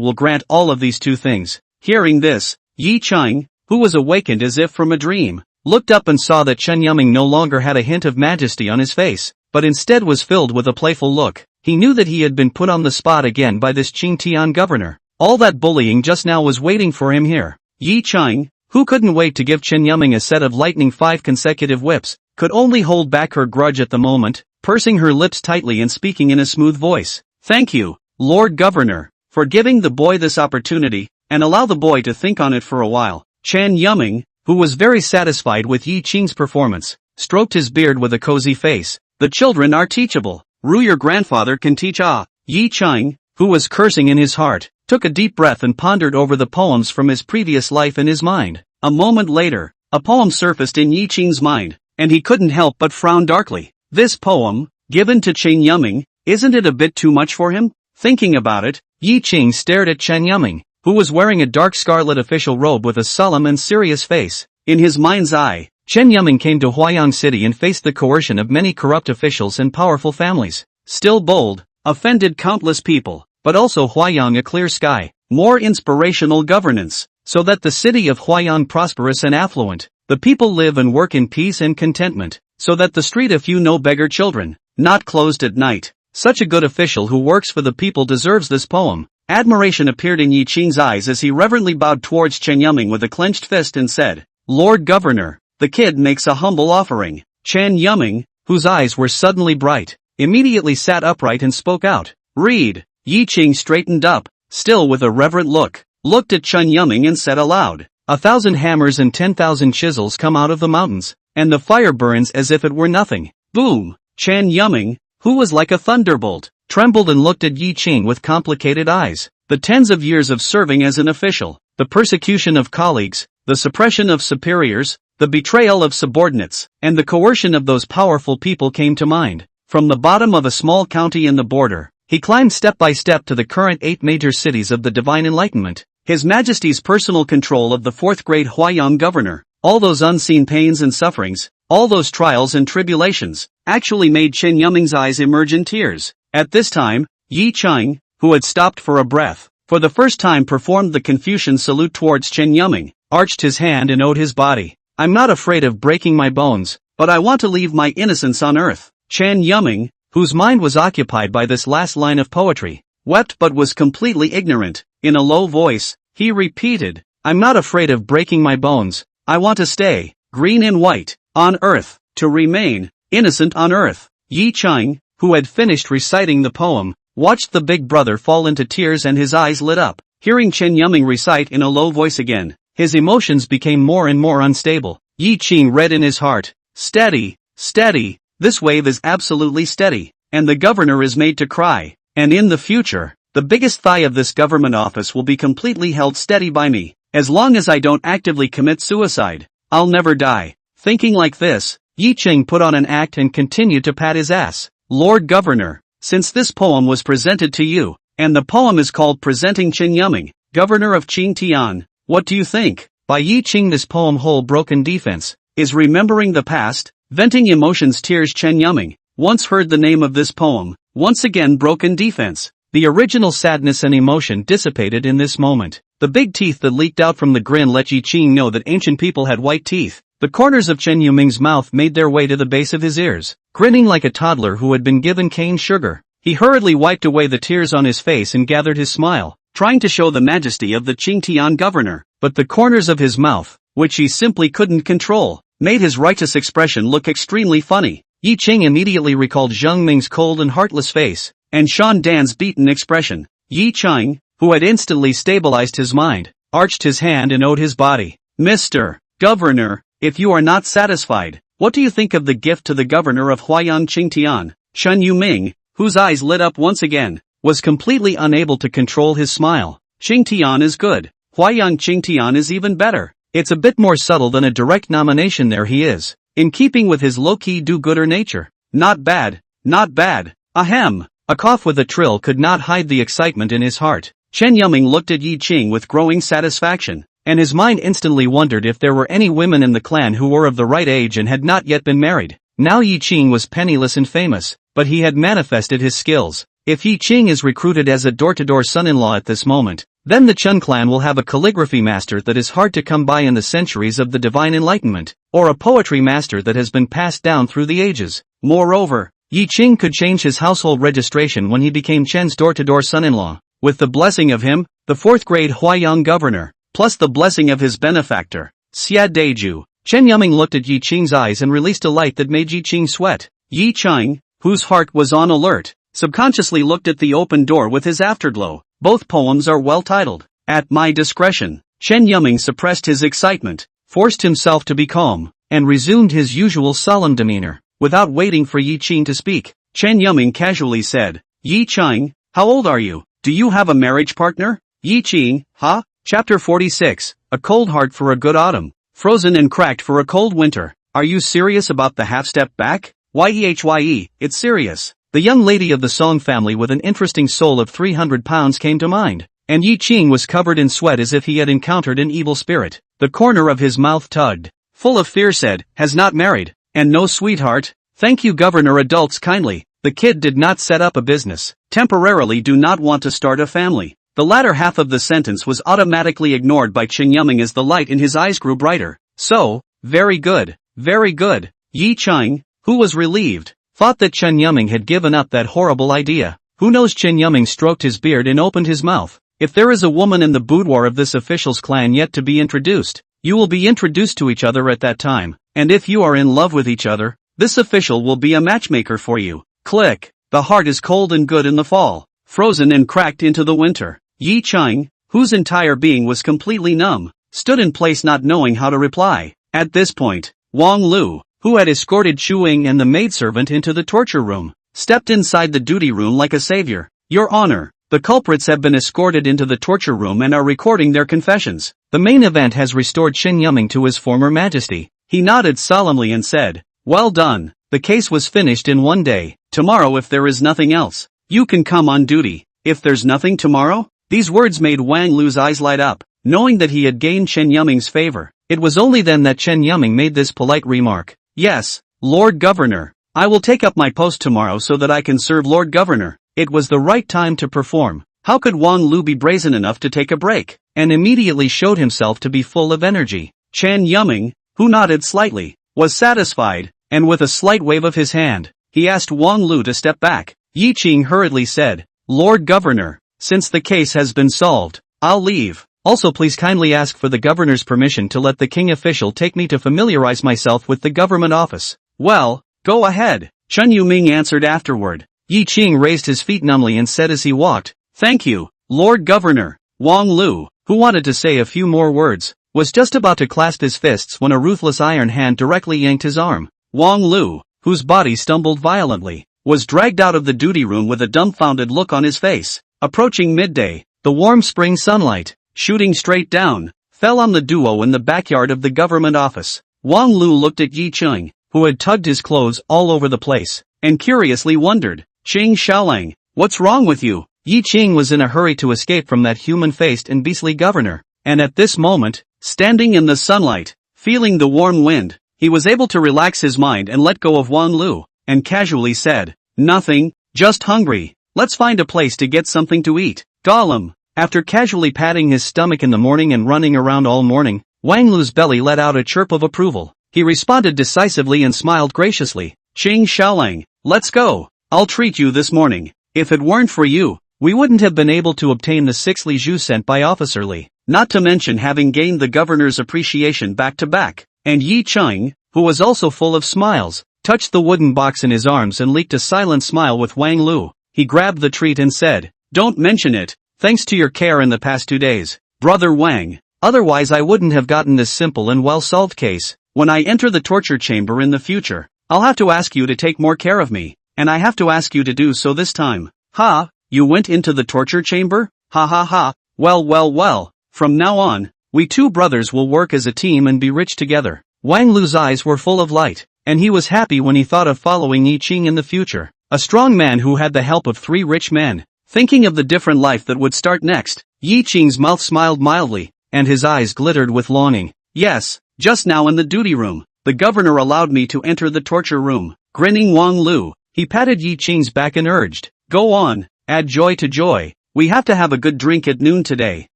will grant all of these 2 things. Hearing this, Yi Qing, who was awakened as if from a dream, looked up and saw that Chen Yuming no longer had a hint of majesty on his face, but instead was filled with a playful look. He knew that he had been put on the spot again by this Qingtian governor. All that bullying just now was waiting for him here. Yi Qing, who couldn't wait to give Chen Yuming a set of lightning 5 consecutive whips, could only hold back her grudge at the moment, pursing her lips tightly and speaking in a smooth voice. Thank you, Lord Governor, for giving the boy this opportunity, and allow the boy to think on it for a while. Chen Yuming, who was very satisfied with Yi Qing's performance, stroked his beard with a cozy face. The children are teachable. Ru, your grandfather can teach. Yi Qing, who was cursing in his heart, took a deep breath and pondered over the poems from his previous life in his mind. A moment later, a poem surfaced in Yi Qing's mind, and he couldn't help but frown darkly. This poem, given to Chen Yuming, isn't it a bit too much for him? Thinking about it, Yi Qing stared at Chen Yuming, who was wearing a dark scarlet official robe with a solemn and serious face. In his mind's eye, Chen Yuming came to Huayang City and faced the coercion of many corrupt officials and powerful families. Still bold, offended countless people, but also Huayang a clear sky, more inspirational governance. so that the city of Huayan prosperous and affluent, the people live and work in peace and contentment, so that the street of few no beggar children, not closed at night. Such a good official who works for the people deserves this poem. Admiration appeared in Yi Qing's eyes as he reverently bowed towards Chen Yuming with a clenched fist and said, "Lord Governor, the kid makes a humble offering." Chen Yuming, whose eyes were suddenly bright, immediately sat upright and spoke out. "Read." Yi Qing straightened up, still with a reverent look, looked at Chen Yuming and said aloud, "1,000 hammers and 10,000 chisels come out of the mountains, and the fire burns as if it were nothing." Boom! Chen Yuming, who was like a thunderbolt, trembled and looked at Yi Qing with complicated eyes. The tens of years of serving as an official, the persecution of colleagues, the suppression of superiors, the betrayal of subordinates, and the coercion of those powerful people came to mind. From the bottom of a small county in the border, he climbed step by step to the current 8 major cities of the Divine Enlightenment. His Majesty's personal control of the 4th grade Huayan governor, all those unseen pains and sufferings, all those trials and tribulations, actually made Chen Yuming's eyes emerge in tears. At this time, Yi Qing, who had stopped for a breath, for the first time performed the Confucian salute towards Chen Yuming, arched his hand and owed his body. "I'm not afraid of breaking my bones, but I want to leave my innocence on earth." Chen Yuming, whose mind was occupied by this last line of poetry, wept but was completely ignorant. In a low voice, he repeated, "I'm not afraid of breaking my bones, I want to stay, green and white, on earth, to remain, innocent on earth." Yi Qing, who had finished reciting the poem, watched the big brother fall into tears and his eyes lit up. Hearing Chen Yuming recite in a low voice again, his emotions became more and more unstable. Yi Qing read in his heart, "Steady, steady, this wave is absolutely steady, and the governor is made to cry, and in the future, the biggest thigh of this government office will be completely held steady by me. As long as I don't actively commit suicide, I'll never die." Thinking like this, Yi Qing put on an act and continued to pat his ass. "Lord Governor, since this poem was presented to you, and the poem is called Presenting Chen Yuming, Governor of Qingtian, what do you think?" By Yi Qing this poem whole broken defense, is remembering the past, venting emotions tears. Chen Yuming, once heard the name of this poem, once again broken defense. The original sadness and emotion dissipated in this moment. The big teeth that leaked out from the grin let Yi Qing know that ancient people had white teeth. The corners of Chen Yuming's mouth made their way to the base of his ears. Grinning like a toddler who had been given cane sugar, he hurriedly wiped away the tears on his face and gathered his smile, trying to show the majesty of the Qingtian governor. But the corners of his mouth, which he simply couldn't control, made his righteous expression look extremely funny. Yi Qing immediately recalled Zheng Ming's cold and heartless face, and Shan Dan's beaten expression. Yi Qing, who had instantly stabilized his mind, arched his hand and owed his body. "Mr. Governor, if you are not satisfied, what do you think of the gift to the governor of Huayan Qingtian?" Chen Yuming, whose eyes lit up once again, was completely unable to control his smile. "Qingtian is good. Huayan Qingtian is even better. It's a bit more subtle than a direct nomination. There he is, in keeping with his low-key do-gooder nature. Not bad, not bad. Ahem." A cough with a trill could not hide the excitement in his heart. Chen Yuming looked at Yi Qing with growing satisfaction, and his mind instantly wondered if there were any women in the clan who were of the right age and had not yet been married. Now Yi Qing was penniless and famous, but he had manifested his skills. If Yi Qing is recruited as a door-to-door son-in-law at this moment, then the Chen clan will have a calligraphy master that is hard to come by in the centuries of the Divine Enlightenment, or a poetry master that has been passed down through the ages. Moreover, Yi Qing could change his household registration when he became Chen's door-to-door son-in-law. With the blessing of him, the 4th grade Huayan governor, plus the blessing of his benefactor, Xia Deju, Chen Yuming looked at Yi Qing's eyes and released a light that made Yi Qing sweat. Yi Qing, whose heart was on alert, subconsciously looked at the open door with his afterglow. Both poems are well titled. At my discretion. Chen Yuming suppressed his excitement, forced himself to be calm, and resumed his usual solemn demeanor. Without waiting for Yi Qing to speak, Chen Yuming casually said, "Yi Qing, how old are you? Do you have a marriage partner?" Yi Qing, huh? Chapter 46, A Cold Heart for a Good Autumn, Frozen and Cracked for a Cold Winter. Are you serious about the half-step back? Yehye, it's serious. The young lady of the Song family with an interesting soul of 300 pounds came to mind, and Yi Qing was covered in sweat as if he had encountered an evil spirit. The corner of his mouth tugged. Full of fear said, "Has not married, and no sweetheart? Thank you, Governor. Adults kindly. The kid did not set up a business. Temporarily do not want to start a family." The latter half of the sentence was automatically ignored by Chen Yuming as the light in his eyes grew brighter. So, very good, very good. Yi Cheng, who was relieved, thought that Chen Yuming had given up that horrible idea. Who knows? Chen Yuming stroked his beard and opened his mouth. If there is a woman in the boudoir of this official's clan yet to be introduced, you will be introduced to each other at that time, and if you are in love with each other, this official will be a matchmaker for you. Click. The heart is cold and good in the fall, frozen and cracked into the winter. Yi Cheng, whose entire being was completely numb, stood in place not knowing how to reply. At this point, Wang Lu, who had escorted Chu Ying and the maidservant into the torture room, stepped inside the duty room like a savior. Your Honor, the culprits have been escorted into the torture room and are recording their confessions. The main event has restored Chen Yuming to his former majesty. He nodded solemnly and said, well done. The case was finished in one day. Tomorrow, if there is nothing else, you can come on duty. If there's nothing tomorrow? These words made Wang Lu's eyes light up, knowing that he had gained Chen Yuming's favor. It was only then that Chen Yuming made this polite remark. Yes, Lord Governor. I will take up my post tomorrow so that I can serve Lord Governor. It was the right time to perform. How could Wang Lu be brazen enough to take a break? And immediately showed himself to be full of energy. Chen Yuming, who nodded slightly, was satisfied, and with a slight wave of his hand, he asked Wang Lu to step back. Yi Qing hurriedly said, Lord Governor, since the case has been solved, I'll leave. Also please kindly ask for the governor's permission to let the king official take me to familiarize myself with the government office. Well, go ahead, Chen Yuming answered afterward. Yi Qing raised his feet numbly and said as he walked, thank you, Lord Governor. Wang Lu, who wanted to say a few more words, was just about to clasp his fists when a ruthless iron hand directly yanked his arm. Wang Lu, whose body stumbled violently, was dragged out of the duty room with a dumbfounded look on his face. Approaching midday, the warm spring sunlight, shooting straight down, fell on the duo in the backyard of the government office. Wang Lu looked at Yi Cheng, who had tugged his clothes all over the place, and curiously wondered, Qing Xiaolang, what's wrong with you? Yi Qing was in a hurry to escape from that human-faced and beastly governor, and at this moment, standing in the sunlight, feeling the warm wind, he was able to relax his mind and let go of Wang Lu, and casually said, nothing, just hungry, let's find a place to get something to eat. Gollum. After casually patting his stomach in the morning and running around all morning, Wang Lu's belly let out a chirp of approval. He responded decisively and smiled graciously. Qing Xiaolang, let's go. I'll treat you this morning. If it weren't for you, we wouldn't have been able to obtain the 6 li zhu sent by Officer Li, not to mention having gained the governor's appreciation back to back. And Yi Cheng, who was also full of smiles, touched the wooden box in his arms and leaked a silent smile with Wang Lu. He grabbed the treat and said, don't mention it, thanks to your care in the past 2 days, Brother Wang, otherwise I wouldn't have gotten this simple and well-solved case. When I enter the torture chamber in the future, I'll have to ask you to take more care of me, and I have to ask you to do so this time. Ha, you went into the torture chamber? Ha ha ha, well, from now on, we two brothers will work as a team and be rich together. Wang Lu's eyes were full of light, and he was happy when he thought of following Yi Qing in the future. A strong man who had the help of 3 rich men. Thinking of the different life that would start next, Yi Qing's mouth smiled mildly, and his eyes glittered with longing. Yes, just now in the duty room, the governor allowed me to enter the torture room. Grinning Wang Lu, he patted Yi Qing's back and urged, go on, add joy to joy. We have to have a good drink at noon today.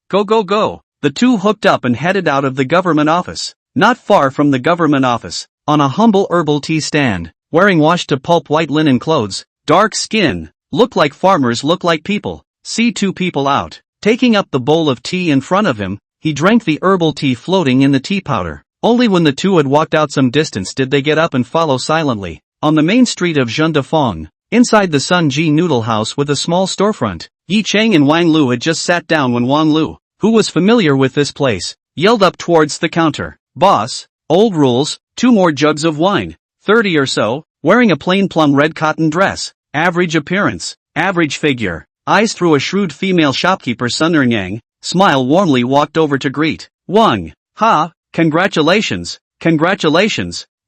Go. The two hooked up and headed out of the government office. Not far from the government office, on a humble herbal tea stand, wearing washed to pulp white linen clothes, dark skin, look like farmers look like people, see 2 people out. Taking up the bowl of tea in front of him, he drank the herbal tea floating in the tea powder. Only when the two had walked out some distance did they get up and follow silently. On the main street of Zhendafeng, inside the Sun Ji noodle house with a small storefront, Yi Cheng and Wang Lu had just sat down when Wang Lu, who was familiar with this place, yelled up towards the counter. Boss, old rules, 2 more jugs of wine, 30 or so, wearing a plain plum red cotton dress, average appearance, average figure, eyes through a shrewd female shopkeeper Sun Yang, smile warmly walked over to greet Wang. Ha, congratulations,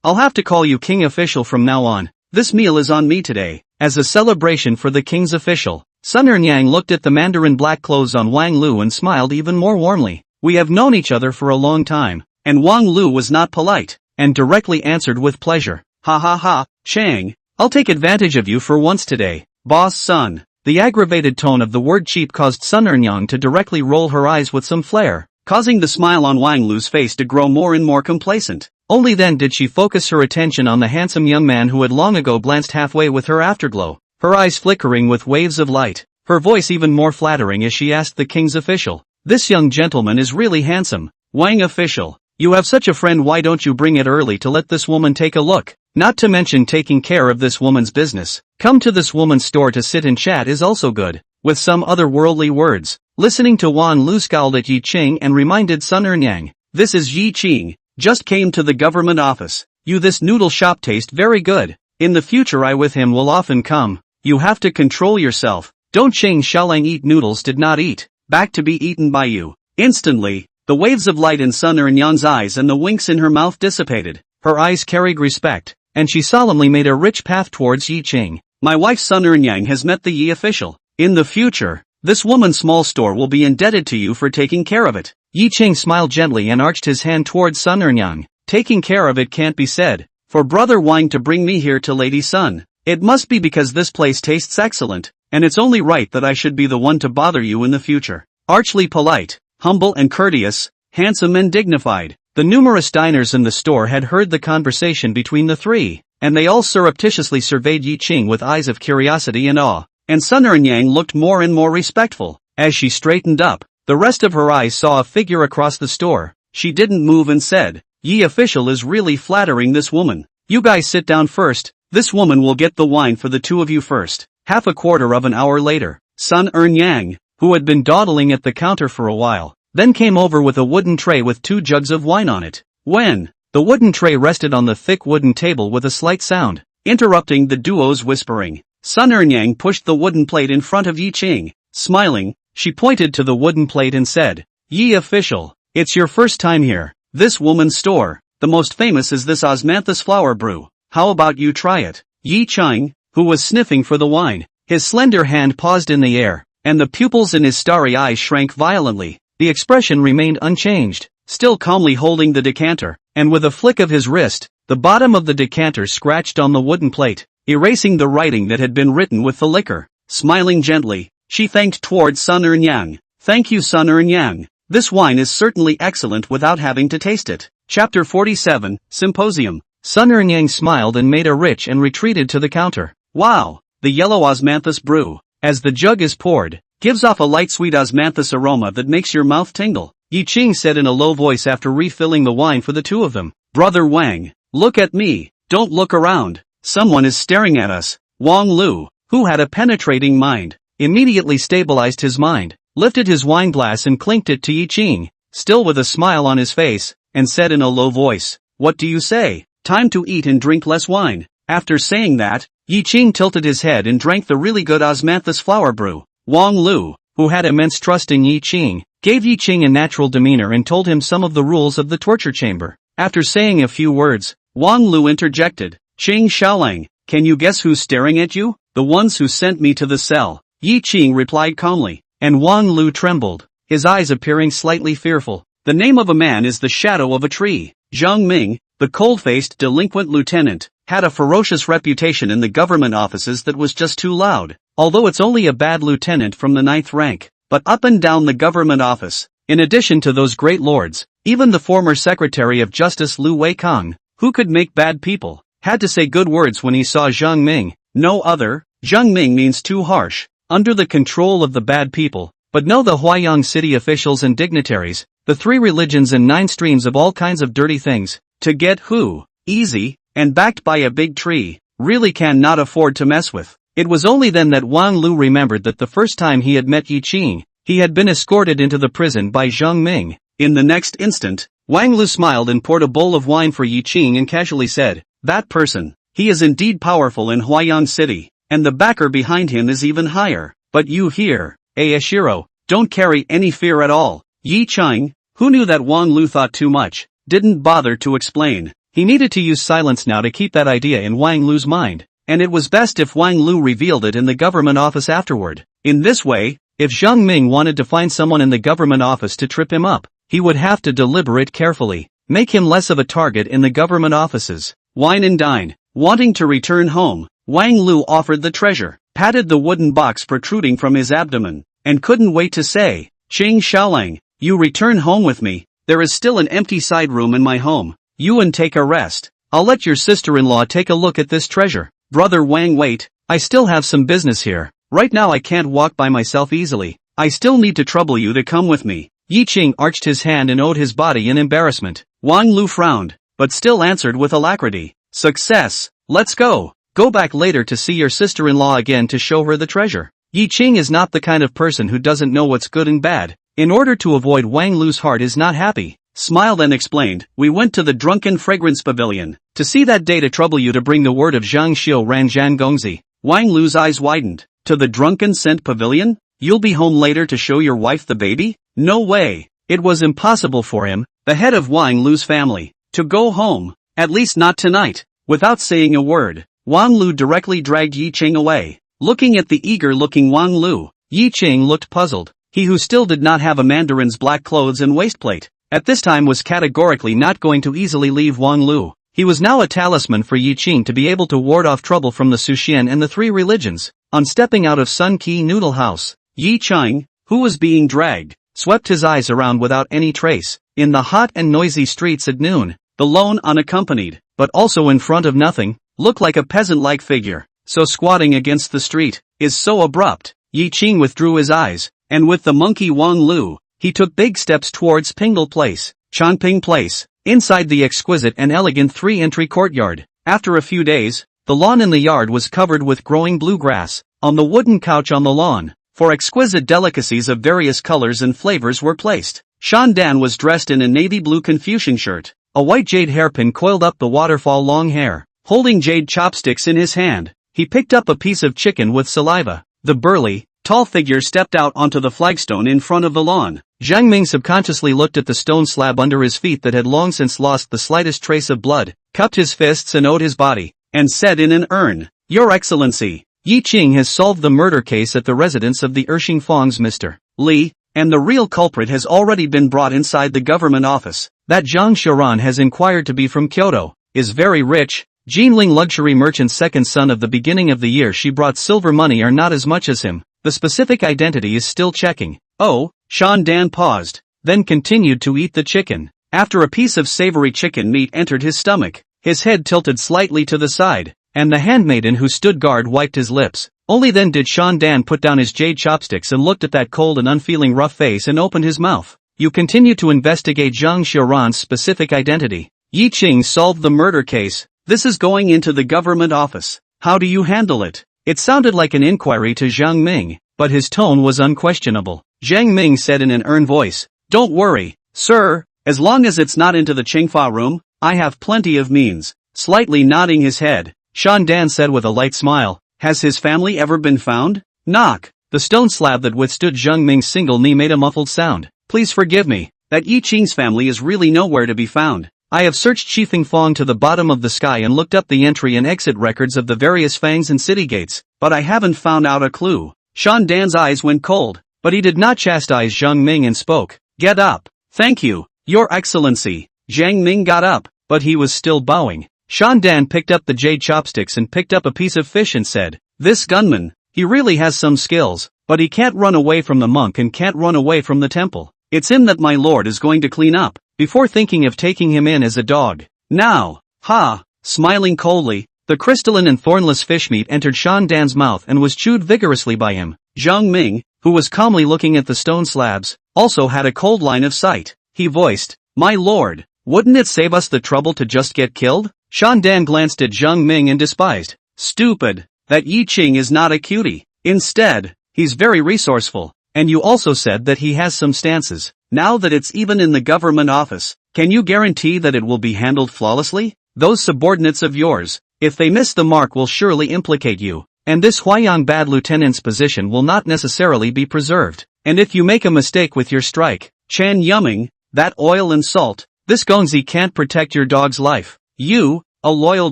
I'll have to call you king official from now on. This meal is on me today, as a celebration for the king's official. Sun Yang looked at the mandarin black clothes on Wang Lu and smiled even more warmly. We have known each other for a long time. And Wang Lu was not polite, and directly answered with pleasure. Ha, Chang, I'll take advantage of you for once today. Boss Sun, The aggravated tone of the word cheap caused Sun Earnyang to directly roll her eyes with some flair, causing the smile on Wang Lu's face to grow more and more complacent. Only then did she focus her attention on the handsome young man who had long ago glanced halfway with her afterglow, her eyes flickering with waves of light, her voice even more flattering as she asked the king's official, "This young gentleman is really handsome." "Wang official, you have such a friend, why don't you bring it early to let this woman take a look? Not to mention taking care of this woman's business. Come to this woman's store to sit and chat is also good." With some otherworldly words, listening to Wang Lu scowled at Yi Qing and reminded Sun Earnyang, "This is Yi Qing, just came to the government office. You, this noodle shop taste very good. In the future I with him will often come. You have to control yourself. Don't Qing Xiaolang eat noodles did not eat, back to be eaten by you." Instantly, the waves of light in Sun Earnyang's eyes and the winks in her mouth dissipated. Her eyes carried respect, and she solemnly made a rich path towards Yi Qing. "My wife Sun Earnyang has met the Yi official. In the future, this woman's small store will be indebted to you for taking care of it." Yi Qing smiled gently and arched his hand towards Sun Earnyang. "Taking care of it can't be said. For brother Wang to bring me here to Lady Sun, it must be because this place tastes excellent, and it's only right that I should be the one to bother you in the future." Archly polite, humble and courteous, handsome and dignified, the numerous diners in the store had heard the conversation between the three, and they all surreptitiously surveyed Yi Qing with eyes of curiosity and awe, and Sun Earnyang looked more and more respectful. As she straightened up, the rest of her eyes saw a figure across the store. She didn't move and said, "Yi official is really flattering this woman. You guys sit down first, this woman will get the wine for the two of you first." Half a quarter of an hour later, Sun Earnyang, who had been dawdling at the counter for a while, then came over with a wooden tray with 2 jugs of wine on it. When the wooden tray rested on the thick wooden table with a slight sound, interrupting the duo's whispering, Sun Earnyang pushed the wooden plate in front of Yi Qing. Smiling, she pointed to the wooden plate and said, "Yi official, it's your first time here. This woman's store, the most famous is this osmanthus flower brew. How about you try it?" Yi Qing, who was sniffing for the wine, his slender hand paused in the air, and the pupils in his starry eyes shrank violently. The expression remained unchanged, still calmly holding the decanter, and with a flick of his wrist, the bottom of the decanter scratched on the wooden plate, erasing the writing that had been written with the liquor. Smiling gently, she thanked towards Sun Earnyang. "Thank you, Sun Earnyang. This wine is certainly excellent without having to taste it." Chapter 47, Symposium. Sun Earnyang smiled and made a rich and retreated to the counter. "Wow, the yellow osmanthus brew, as the jug is poured, gives off a light sweet osmanthus aroma that makes your mouth tingle," Yi Qing said in a low voice after refilling the wine for the two of them. "Brother Wang, look at me, don't look around. Someone is staring at us." Wang Lu, who had a penetrating mind, immediately stabilized his mind, lifted his wine glass and clinked it to Yi Qing, still with a smile on his face, and said in a low voice, "What do you say? Time to eat and drink less wine." After saying that, Yi Qing tilted his head and drank the really good osmanthus flower brew. Wang Lu, who had immense trust in Yi Qing, gave Yi Qing a natural demeanor and told him some of the rules of the torture chamber. After saying a few words, Wang Lu interjected, "Qing Xiaolang, can you guess who's staring at you?" "The ones who sent me to the cell," Yi Qing replied calmly, and Wang Lu trembled, his eyes appearing slightly fearful. "The name of a man is the shadow of a tree." Zhang Ming, the cold-faced delinquent lieutenant, had a ferocious reputation in the government offices that was just too loud. Although it's only a bad lieutenant from the 9th rank, but up and down the government office, in addition to those great lords, even the former Secretary of Justice Lu Weikang, who could make bad people, had to say good words when he saw Zhang Ming. No other, Zhang Ming means too harsh, under the control of the bad people, but no, the Huayang city officials and dignitaries, the 3 religions and 9 streams of all kinds of dirty things, to get who, easy, and backed by a big tree, really can not afford to mess with. It was only then that Wang Lu remembered that the first time he had met Yi Qing, he had been escorted into the prison by Zhang Ming. In the next instant, Wang Lu smiled and poured a bowl of wine for Yi Qing and casually said, "That person, he is indeed powerful in Huayang City, and the backer behind him is even higher. But you here, Ashiro, don't carry any fear at all." Yi Qing, who knew that Wang Lu thought too much, didn't bother to explain. He needed to use silence now to keep that idea in Wang Lu's mind, and it was best if Wang Lu revealed it in the government office afterward. In this way, if Zhang Ming wanted to find someone in the government office to trip him up, he would have to deliberate carefully, make him less of a target in the government offices. Wine and dine. Wanting to return home, Wang Lu offered the treasure. patted the wooden box protruding from his abdomen, and couldn't wait to say, "Ching Xiaolang, you return home with me. There is still an empty side room in my home. You and take a rest. I'll let your sister-in-law take a look at this treasure." "Brother Wang, wait, I still have some business here. Right now I can't walk by myself easily. I still need to trouble you to come with me." Yi Qing arched his hand and owed his body in embarrassment. Wang Lu frowned, but still answered with alacrity, "Success, let's go. Go back later to see your sister-in-law again to show her the treasure." Yi Qing is not the kind of person who doesn't know what's good and bad. In order to avoid Wang Lu's heart is not happy, smiled and explained, "We went to the Drunken Fragrance Pavilion to see that day to trouble you to bring the word of Zhang Xiu Ran Zhan Gongzi." Wang Lu's eyes widened. "To the Drunken Scent Pavilion? You'll be home later to show your wife the baby?" No way. It was impossible for him, the head of Wang Lu's family, to go home, at least not tonight. Without saying a word, Wang Lu directly dragged Yi Qing away. Looking at the eager-looking Wang Lu, Yi Qing looked puzzled. He who still did not have a mandarin's black clothes and waistplate, at this time was categorically not going to easily leave Wang Lu. He was now a talisman for Yi Qing to be able to ward off trouble from the Suxian and the three religions. On stepping out of Sun Qi Noodle House, Yi Qing, who was being dragged, swept his eyes around without any trace. In the hot and noisy streets at noon, the lone unaccompanied, but also in front of nothing, looked like a peasant-like figure. So squatting against the street is so abrupt. Yi Qing withdrew his eyes, and with the monkey Wang Lu, he took big steps towards Pingle Place, Chanping Place, inside the exquisite and elegant three-entry courtyard. After a few days, the lawn in the yard was covered with growing bluegrass. On the wooden couch on the lawn, for exquisite delicacies of various colors and flavors were placed. Shan Dan was dressed in a navy blue Confucian shirt, a white jade hairpin coiled up the waterfall long hair. Holding jade chopsticks in his hand, he picked up a piece of chicken with saliva. The burly, tall figure stepped out onto the flagstone in front of the lawn. Zhang Ming subconsciously looked at the stone slab under his feet that had long since lost the slightest trace of blood, cupped his fists and owed his body, and said in an urn, "Your Excellency, Yi Qing has solved the murder case at the residence of the Ershing Fong's Mr. Li, and the real culprit has already been brought inside the government office. That Zhang Xiuran has inquired to be from Kyoto, is very rich. Jinling luxury merchant's second son of the beginning of the year she brought silver money are not as much as him. The specific identity is still checking." "Oh," Shan Dan paused, then continued to eat the chicken. After a piece of savory chicken meat entered his stomach, his head tilted slightly to the side, and the handmaiden who stood guard wiped his lips. Only then did Shan Dan put down his jade chopsticks and looked at that cold and unfeeling rough face and opened his mouth. "You continue to investigate Zhang Xiuran's specific identity. Yi Qing solved the murder case. This is going into the government office. How do you handle it?" It sounded like an inquiry to Zhang Ming, but his tone was unquestionable. Zhang Ming said in an earnest voice, "Don't worry, sir, as long as it's not into the Qingfa room, I have plenty of means." Slightly nodding his head, Shan Dan said with a light smile, "Has his family ever been found?" Knock. The stone slab that withstood Zhang Ming's single knee made a muffled sound. "Please forgive me, that Yi Qing's family is really nowhere to be found. I have searched Qifeng Fong to the bottom of the sky and looked up the entry and exit records of the various fangs and city gates, but I haven't found out a clue." Shan Dan's eyes went cold, but he did not chastise Zhang Ming and spoke, "Get up." "Thank you, Your Excellency." Zhang Ming got up, but he was still bowing. Shan Dan picked up the jade chopsticks and picked up a piece of fish and said, "This gunman, he really has some skills, but he can't run away from the monk and can't run away from the temple. It's him that my lord is going to clean up, before thinking of taking him in as a dog. Now." "Ha!" Smiling coldly, the crystalline and thornless fish meat entered Shan Dan's mouth and was chewed vigorously by him. Zhang Ming, who was calmly looking at the stone slabs, also had a cold line of sight. He voiced, "My lord, wouldn't it save us the trouble to just get killed?" Shan Dan glanced at Zhang Ming and despised, "Stupid, that Yi Qing is not a cutie. Instead, he's very resourceful, and you also said that he has some stances. Now that it's even in the government office, can you guarantee that it will be handled flawlessly? Those subordinates of yours, if they miss the mark, will surely implicate you, and this Huayang bad lieutenant's position will not necessarily be preserved. And if you make a mistake with your strike, Chan Yumming, that oil and salt, this Gongzi can't protect your dog's life. You, a loyal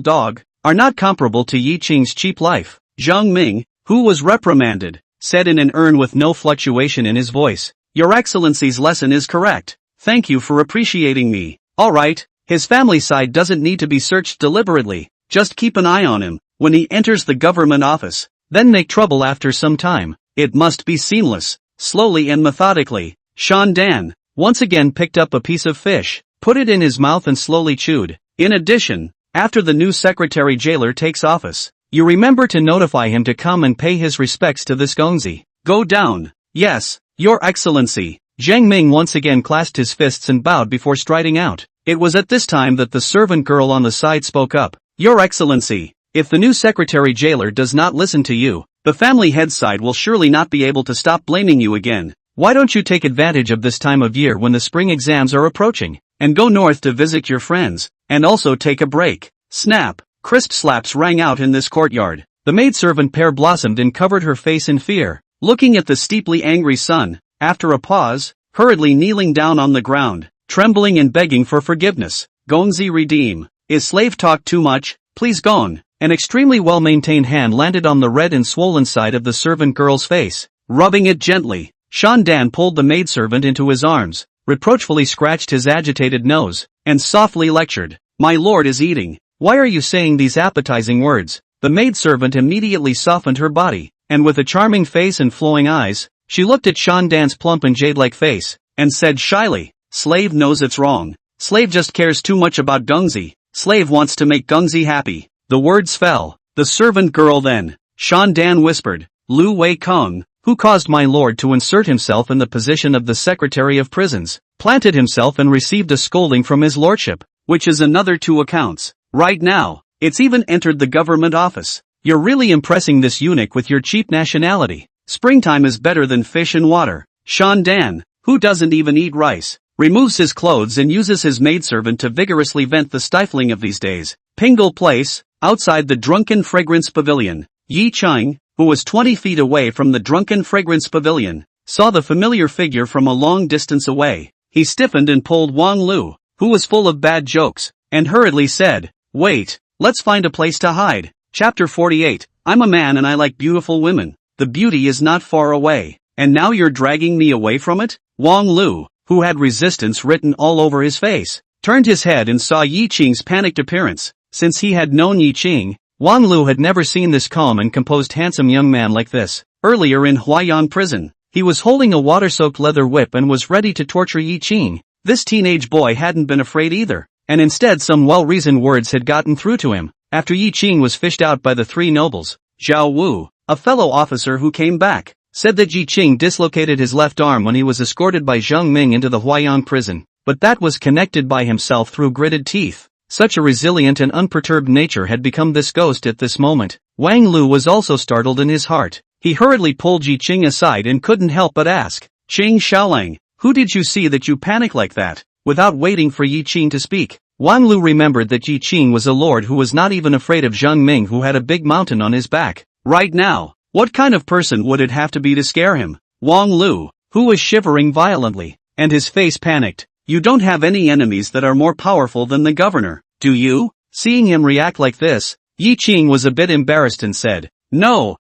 dog, are not comparable to Yi Qing's cheap life." Zhang Ming, who was reprimanded, said in an urn with no fluctuation in his voice, "Your Excellency's lesson is correct. Thank you for appreciating me. All right, his family side doesn't need to be searched deliberately, just keep an eye on him. When he enters the government office, then make trouble after some time. It must be seamless. Slowly and methodically, Shan Dan once again picked up a piece of fish, put it in his mouth and slowly chewed. In addition, after the new secretary jailer takes office, you remember to notify him to come and pay his respects to this Gongzi. Go down. Yes, Your Excellency. Zhang Ming once again clasped his fists and bowed before striding out. It was at this time that the servant girl on the side spoke up. Your Excellency, if the new secretary jailer does not listen to you, the family head side will surely not be able to stop blaming you again. Why don't you take advantage of this time of year when the spring exams are approaching, and go north to visit your friends, and also take a break? Snap! Crisp slaps rang out in this courtyard. The maidservant pair blossomed and covered her face in fear, looking at the steeply angry son. After a pause, hurriedly kneeling down on the ground, trembling and begging for forgiveness. Gongzi redeem. Is slave talk too much? Please gone. An extremely well-maintained hand landed on the red and swollen side of the servant girl's face, rubbing it gently. Shan Dan pulled the maidservant into his arms, reproachfully scratched his agitated nose, and softly lectured. My lord is eating. Why are you saying these appetizing words? The maidservant immediately softened her body, and with a charming face and flowing eyes, she looked at Shan Dan's plump and jade-like face, and said shyly, Slave knows it's wrong. Slave just cares too much about Gongzi. Slave wants to make Gongzi happy. The words fell. The servant girl then, Shan Dan whispered, Lu Wei Kong, who caused my lord to insert himself in the position of the secretary of prisons, planted himself and received a scolding from his lordship, which is another 2 accounts. Right now, it's even entered the government office. You're really impressing this eunuch with your cheap nationality. Springtime is better than fish and water. Shan Dan, who doesn't even eat rice, removes his clothes and uses his maidservant to vigorously vent the stifling of these days. Pingle Place, outside the Drunken Fragrance Pavilion. Yi Chang, who was 20 feet away from the Drunken Fragrance Pavilion, saw the familiar figure from a long distance away. He stiffened and pulled Wang Lu, who was full of bad jokes, and hurriedly said, Wait, let's find a place to hide. Chapter 48, I'm a man and I like beautiful women. The beauty is not far away, and now you're dragging me away from it? Wang Lu, who had resistance written all over his face, turned his head and saw Yi Qing's panicked appearance. Since he had known Yi Qing, Wang Lu had never seen this calm and composed handsome young man like this. Earlier in Huayan prison, he was holding a water-soaked leather whip and was ready to torture Yi Qing. This teenage boy hadn't been afraid either, and instead some well-reasoned words had gotten through to him. After Yi Qing was fished out by the 3 nobles, Zhao Wu, a fellow officer who came back, said that Yi Qing dislocated his left arm when he was escorted by Zhang Ming into the Huayan prison, but that was connected by himself through gritted teeth. Such a resilient and unperturbed nature had become this ghost at this moment. Wang Lu was also startled in his heart. He hurriedly pulled Yi Qing aside and couldn't help but ask, Qing Xiaolang, who did you see that you panic like that? Without waiting for Yi Qing to speak, Wang Lu remembered that Yi Qing was a lord who was not even afraid of Zhang Ming, who had a big mountain on his back. Right now, what kind of person would it have to be to scare him? Wang Lu, who was shivering violently, and his face panicked. You don't have any enemies that are more powerful than the governor, do you? Seeing him react like this, Yi Qing was a bit embarrassed and said, No.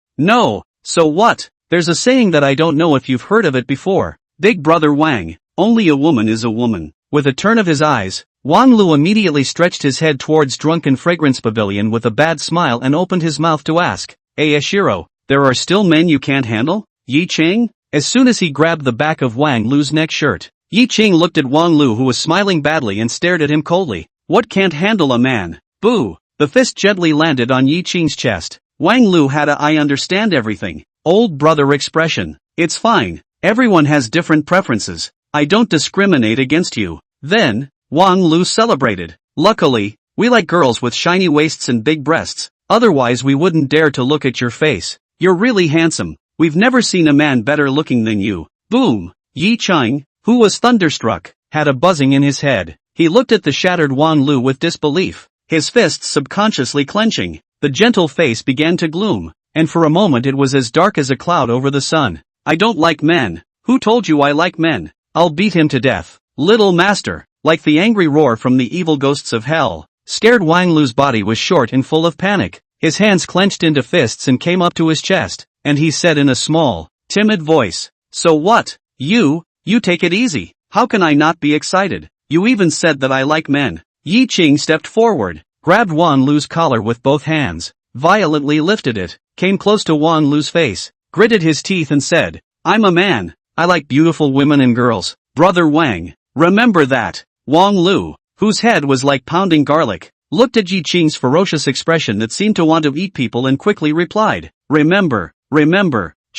So what? There's a saying that I don't know if you've heard of it before. Big brother Wang, only a woman is a woman. With a turn of his eyes, Wang Lu immediately stretched his head towards Drunken Fragrance Pavilion with a bad smile and opened his mouth to ask, Ashiro, there are still men you can't handle? Yi Qing? As soon as he grabbed the back of Wang Lu's neck shirt, Yi Qing looked at Wang Lu, who was smiling badly, and stared at him coldly. What can't handle a man? Boo! The fist gently landed on Yi Qing's chest. Wang Lu had a I understand everything old brother expression. It's fine. Everyone has different preferences. I don't discriminate against you. Then, Wang Lu celebrated. Luckily, we like girls with shiny waists and big breasts. Otherwise we wouldn't dare to look at your face. You're really handsome. We've never seen a man better looking than you. Boom! Yi Qing, who was thunderstruck, had a buzzing in his head. He looked at the shattered Wang Lu with disbelief, his fists subconsciously clenching. The gentle face began to gloom, and for a moment it was as dark as a cloud over the sun. I don't like men. Who told you I like men? I'll beat him to death. Little master. Like the angry roar from the evil ghosts of hell, scared Wang Lu's body was short and full of panic. His hands clenched into fists and came up to his chest, and he said in a small, timid voice, So what? You take it easy. How can I not be excited? You even said that I like men. Yi Qing stepped forward, grabbed Wang Lu's collar with both hands, violently lifted it, came close to Wang Lu's face, gritted his teeth and said, "I'm a man. I like beautiful women and girls. Brother Wang, remember that." Wang Lu, whose head was like pounding garlic, looked at Yi Qing's ferocious expression that seemed to want to eat people and quickly replied, remember,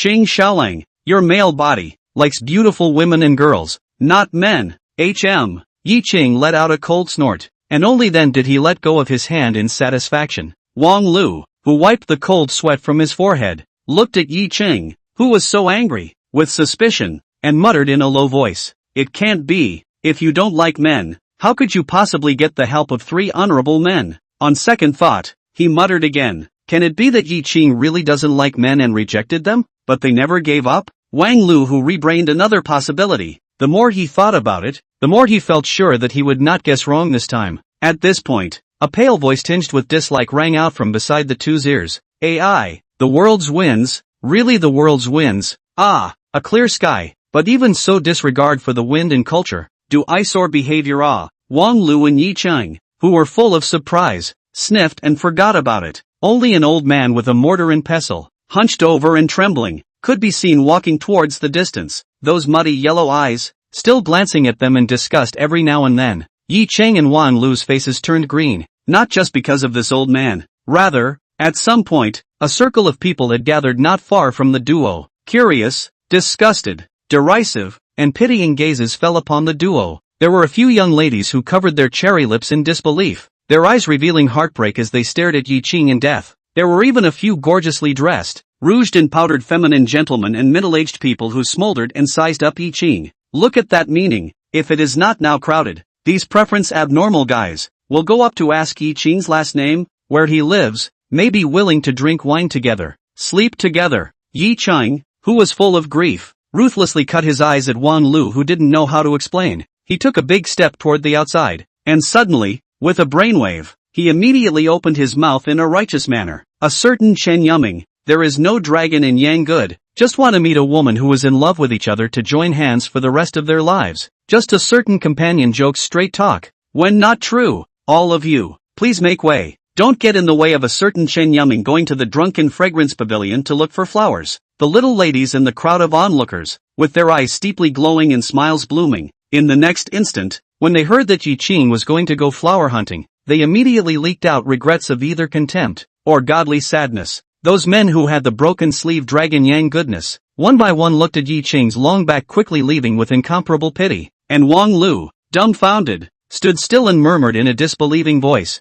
Qing Xiaolang, your male body, likes beautiful women and girls, not men. Yi Qing let out a cold snort, and only then did he let go of his hand in satisfaction. Wang Lu, who wiped the cold sweat from his forehead, looked at Yi Qing, who was so angry, with suspicion, and muttered in a low voice, "It can't be. If you don't like men, how could you possibly get the help of 3 honorable men?" On second thought, he muttered again, "Can it be that Yi Qing really doesn't like men and rejected them, but they never gave up?" Wang Lu, who rebrained another possibility. The more he thought about it, the more he felt sure that he would not guess wrong this time. At this point, a pale voice tinged with dislike rang out from beside the two's ears. "AI, the world's winds, really the world's winds, ah, a clear sky, but even so disregard for the wind and culture, do eyesore behavior ah." Wang Lu and Yi Qing, who were full of surprise, sniffed and forgot about it. Only an old man with a mortar and pestle, hunched over and trembling, could be seen walking towards the distance, those muddy yellow eyes, still glancing at them in disgust every now and then. Yi Qing and Wang Lu's faces turned green, not just because of this old man. Rather, at some point, a circle of people had gathered not far from the duo. Curious, disgusted, derisive, and pitying gazes fell upon the duo. There were a few young ladies who covered their cherry lips in disbelief, their eyes revealing heartbreak as they stared at Yi Qing in death. There were even a few gorgeously dressed, rouged and powdered feminine gentlemen and middle-aged people who smoldered and sized up Yi Qing. Look at that meaning, if it is not now crowded. These preference abnormal guys will go up to ask Yi Qing's last name, where he lives, may be willing to drink wine together, sleep together. Yi Qing, who was full of grief, ruthlessly cut his eyes at Wang Lu, who didn't know how to explain. He took a big step toward the outside, and suddenly, with a brainwave, he immediately opened his mouth in a righteous manner. A certain Chen Yuming, there is no dragon in Yang Good, just want to meet a woman who is in love with each other to join hands for the rest of their lives. Just a certain companion jokes straight talk. When not true, all of you, please make way. Don't get in the way of a certain Chen Yuming going to the drunken fragrance pavilion to look for flowers. The little ladies and the crowd of onlookers, with their eyes steeply glowing and smiles blooming. In the next instant, when they heard that Yi Qing was going to go flower hunting, they immediately leaked out regrets of either contempt or godly sadness. Those men who had the broken sleeve dragon Yang Goodness, one by one looked at Yi Qing's long back, quickly leaving with incomparable pity. And Wang Lu, dumbfounded, stood still and murmured in a disbelieving voice,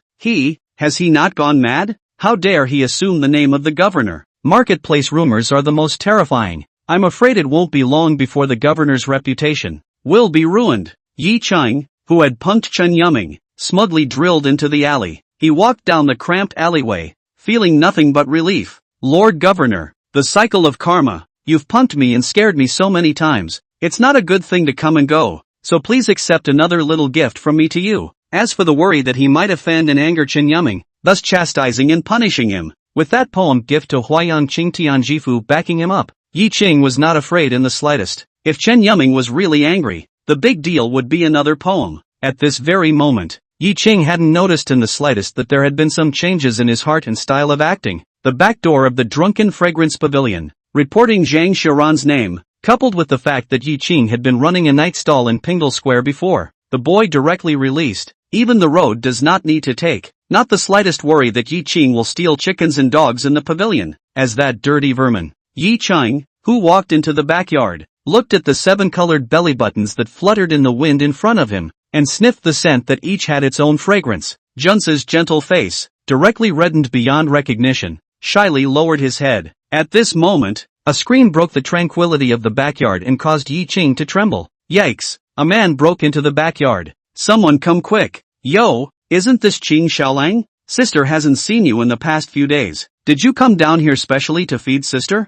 has he not gone mad? How dare he assume the name of the governor? Marketplace rumors are the most terrifying. I'm afraid it won't be long before the governor's reputation will be ruined. Yi Qing, who had punked Chen Yuming, smugly drilled into the alley. He walked down the cramped alleyway, feeling nothing but relief. Lord Governor, the cycle of karma, you've punked me and scared me so many times. It's not a good thing to come and go, so please accept another little gift from me to you. As for the worry that he might offend and anger Chen Yuming, thus chastising and punishing him, with that poem gift to Huayan Qing Tianjifu backing him up, Yi Qing was not afraid in the slightest. If Chen Yuming was really angry, the big deal would be another poem. At this very moment, Yi Qing hadn't noticed in the slightest that there had been some changes in his heart and style of acting. The back door of the drunken fragrance pavilion, reporting Zhang Xiran's name, coupled with the fact that Yi Qing had been running a night stall in Pingle Square before, the boy directly released. Even the road does not need to take, not the slightest worry that Yi Qing will steal chickens and dogs in the pavilion, as that dirty vermin. Yi Qing, who walked into the backyard, looked at the 7-colored belly buttons that fluttered in the wind in front of him, and sniffed the scent that each had its own fragrance. Junce's gentle face, directly reddened beyond recognition, shyly lowered his head. At this moment, a scream broke the tranquility of the backyard and caused Yi Qing to tremble. Yikes! A man broke into the backyard. Someone come quick. Yo, isn't this Qing Xiaolang? Sister hasn't seen you in the past few days. Did you come down here specially to feed sister?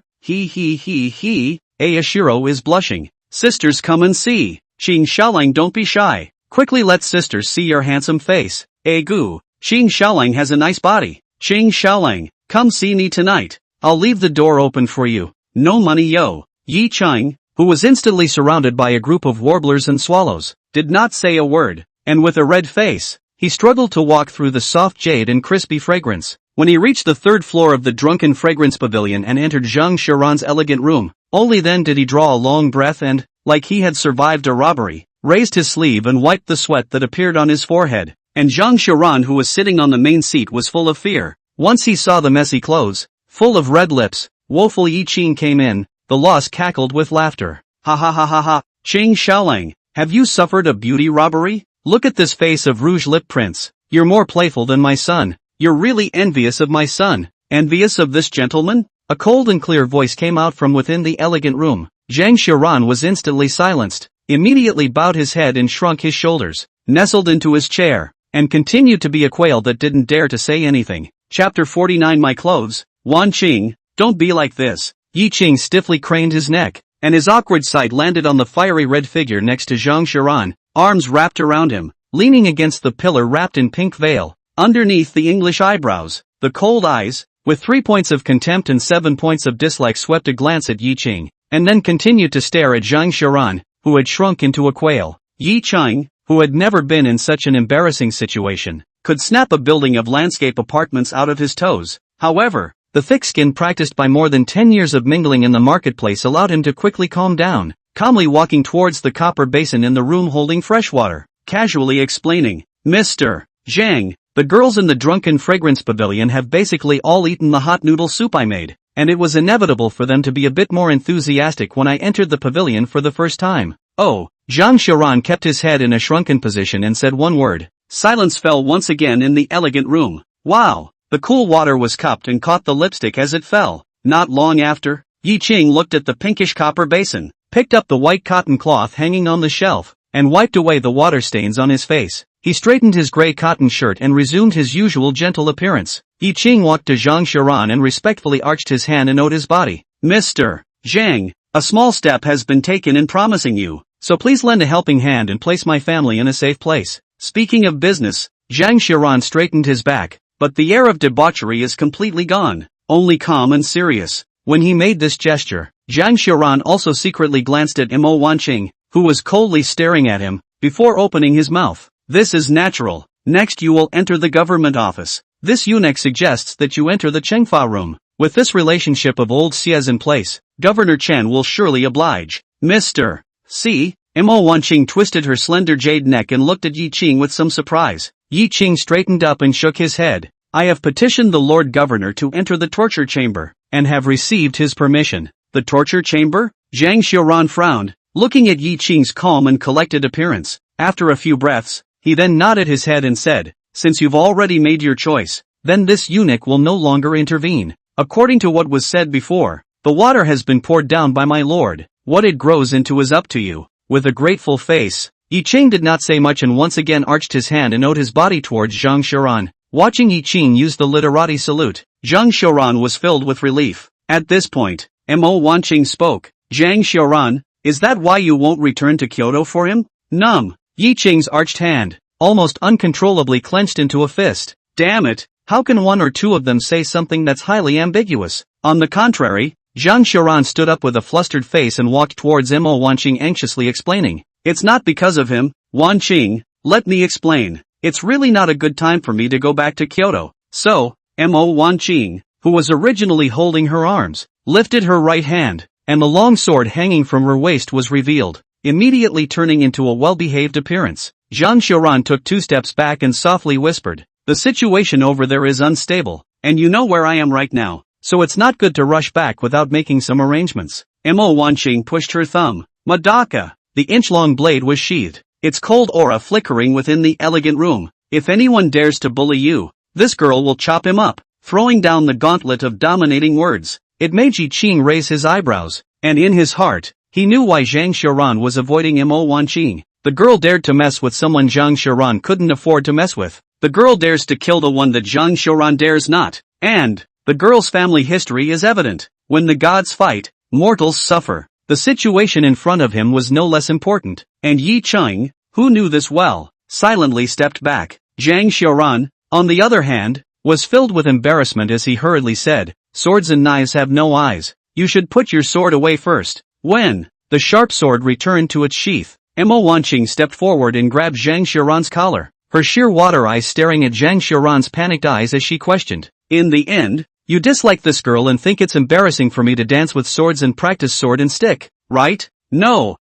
Ayashiro is blushing. Sisters come and see. Qing Xiaolang, don't be shy. Quickly let sisters see your handsome face. Goo, Qing Xiaolang has a nice body. Qing Xiaolang, come see me tonight. I'll leave the door open for you. No money yo. Yi Qing, who was instantly surrounded by a group of warblers and swallows, did not say a word, and with a red face, he struggled to walk through the soft jade and crispy fragrance. When he reached the third floor of the Drunken Fragrance Pavilion and entered Zhang Xiaoran's elegant room, only then did he draw a long breath and, like he had survived a robbery, raised his sleeve and wiped the sweat that appeared on his forehead. And Zhang Xiaoran, who was sitting on the main seat, was full of fear. Once he saw the messy clothes, full of red lips, woeful Yi Qing came in. The lost cackled with laughter. Ha ha ha ha ha, Qing Xiaolang, have you suffered a beauty robbery? Look at this face of rouge lip prince. You're more playful than my son. You're really envious of my son. Envious of this gentleman? A cold and clear voice came out from within the elegant room. Zhang Xiaoran was instantly silenced, immediately bowed his head and shrunk his shoulders, nestled into his chair, and continued to be a quail that didn't dare to say anything. Chapter 49. My clothes. Wan Qing, don't be like this. Yi Qing stiffly craned his neck, and his awkward sight landed on the fiery red figure next to Zhang Xiaoran, arms wrapped around him, leaning against the pillar wrapped in pink veil. Underneath the English eyebrows, the cold eyes, with 3 points of contempt and 7 points of dislike, swept a glance at Yi Qing, and then continued to stare at Zhang Xiaoran, who had shrunk into a quail. Yi Qing, who had never been in such an embarrassing situation, could snap a building of landscape apartments out of his toes. However, the thick skin practiced by more than 10 years of mingling in the marketplace allowed him to quickly calm down, calmly walking towards the copper basin in the room holding fresh water, casually explaining, Mr. Zhang, the girls in the Drunken Fragrance Pavilion have basically all eaten the hot noodle soup I made, and it was inevitable for them to be a bit more enthusiastic when I entered the pavilion for the first time. Oh, Zhang Xiaoran kept his head in a shrunken position and said one word. Silence fell once again in the elegant room. Wow! The cool water was cupped and caught the lipstick as it fell. Not long after, Yi Qing looked at the pinkish copper basin, picked up the white cotton cloth hanging on the shelf, and wiped away the water stains on his face. He straightened his gray cotton shirt and resumed his usual gentle appearance. Yi Qing walked to Zhang Xiaoran and respectfully arched his hand and owed his body. Mr. Zhang, a small step has been taken in promising you, so please lend a helping hand and place my family in a safe place. Speaking of business, Zhang Xiaoran straightened his back, but the air of debauchery is completely gone, only calm and serious. When he made this gesture, Zhang Xiaoran also secretly glanced at Mo Wanqing, who was coldly staring at him, before opening his mouth. This is natural. Next you will enter the government office. This eunuch suggests that you enter the Chengfa room. With this relationship of old sias in place, Governor Chen will surely oblige. Mr. C. Mo Wanqing twisted her slender jade neck and looked at Yi Qing with some surprise. Yi Qing straightened up and shook his head. I have petitioned the Lord Governor to enter the torture chamber, and have received his permission. The torture chamber? Zhang Xiaoran frowned, looking at Yi Qing's calm and collected appearance. After a few breaths, he then nodded his head and said, since you've already made your choice, then this eunuch will no longer intervene. According to what was said before, the water has been poured down by my lord. What it grows into is up to you. With a grateful face, Yi Qing did not say much and once again arched his hand and owed his body towards Zhang Xiaoran. Watching Yi Qing use the literati salute, Zhang Xiaoran was filled with relief. At this point, Mo Wanqing spoke. Zhang Xiaoran, is that why you won't return to Kyoto for him? Numb. Yi Qing's arched hand, almost uncontrollably clenched into a fist. Damn it, how can one or two of them say something that's highly ambiguous? On the contrary, Zhang Xiaoran stood up with a flustered face and walked towards Mo Wanqing anxiously explaining. It's not because of him, Wanqing, let me explain. It's really not a good time for me to go back to Kyoto. So, Mo Wanqing, who was originally holding her arms, lifted her right hand, and the long sword hanging from her waist was revealed, immediately turning into a well-behaved appearance. Zhang Xiaoran took 2 steps back and softly whispered, the situation over there is unstable, and you know where I am right now, so it's not good to rush back without making some arrangements. Mo Wanqing pushed her thumb. Madaka! The inch-long blade was sheathed, its cold aura flickering within the elegant room. If anyone dares to bully you, this girl will chop him up. Throwing down the gauntlet of dominating words, it made Yi Qing raise his eyebrows, and in his heart, he knew why Zhang Xiaoran was avoiding Mo Wanqing. The girl dared to mess with someone Zhang Xiaoran couldn't afford to mess with. The girl dares to kill the one that Zhang Xiaoran dares not. And, the girl's family history is evident. When the gods fight, mortals suffer. The situation in front of him was no less important, and Yi Qing, who knew this well, silently stepped back. Zhang Xiaoran, on the other hand, was filled with embarrassment as he hurriedly said, swords and knives have no eyes. You should put your sword away first. When the sharp sword returned to its sheath, Mo Wanqing stepped forward and grabbed Zhang Xiaoran's collar. her sheer water eyes staring at Zhang Xiaoran's panicked eyes as she questioned. In the end, you dislike this girl and think it's embarrassing for me to dance with swords and practice sword and stick, right? No,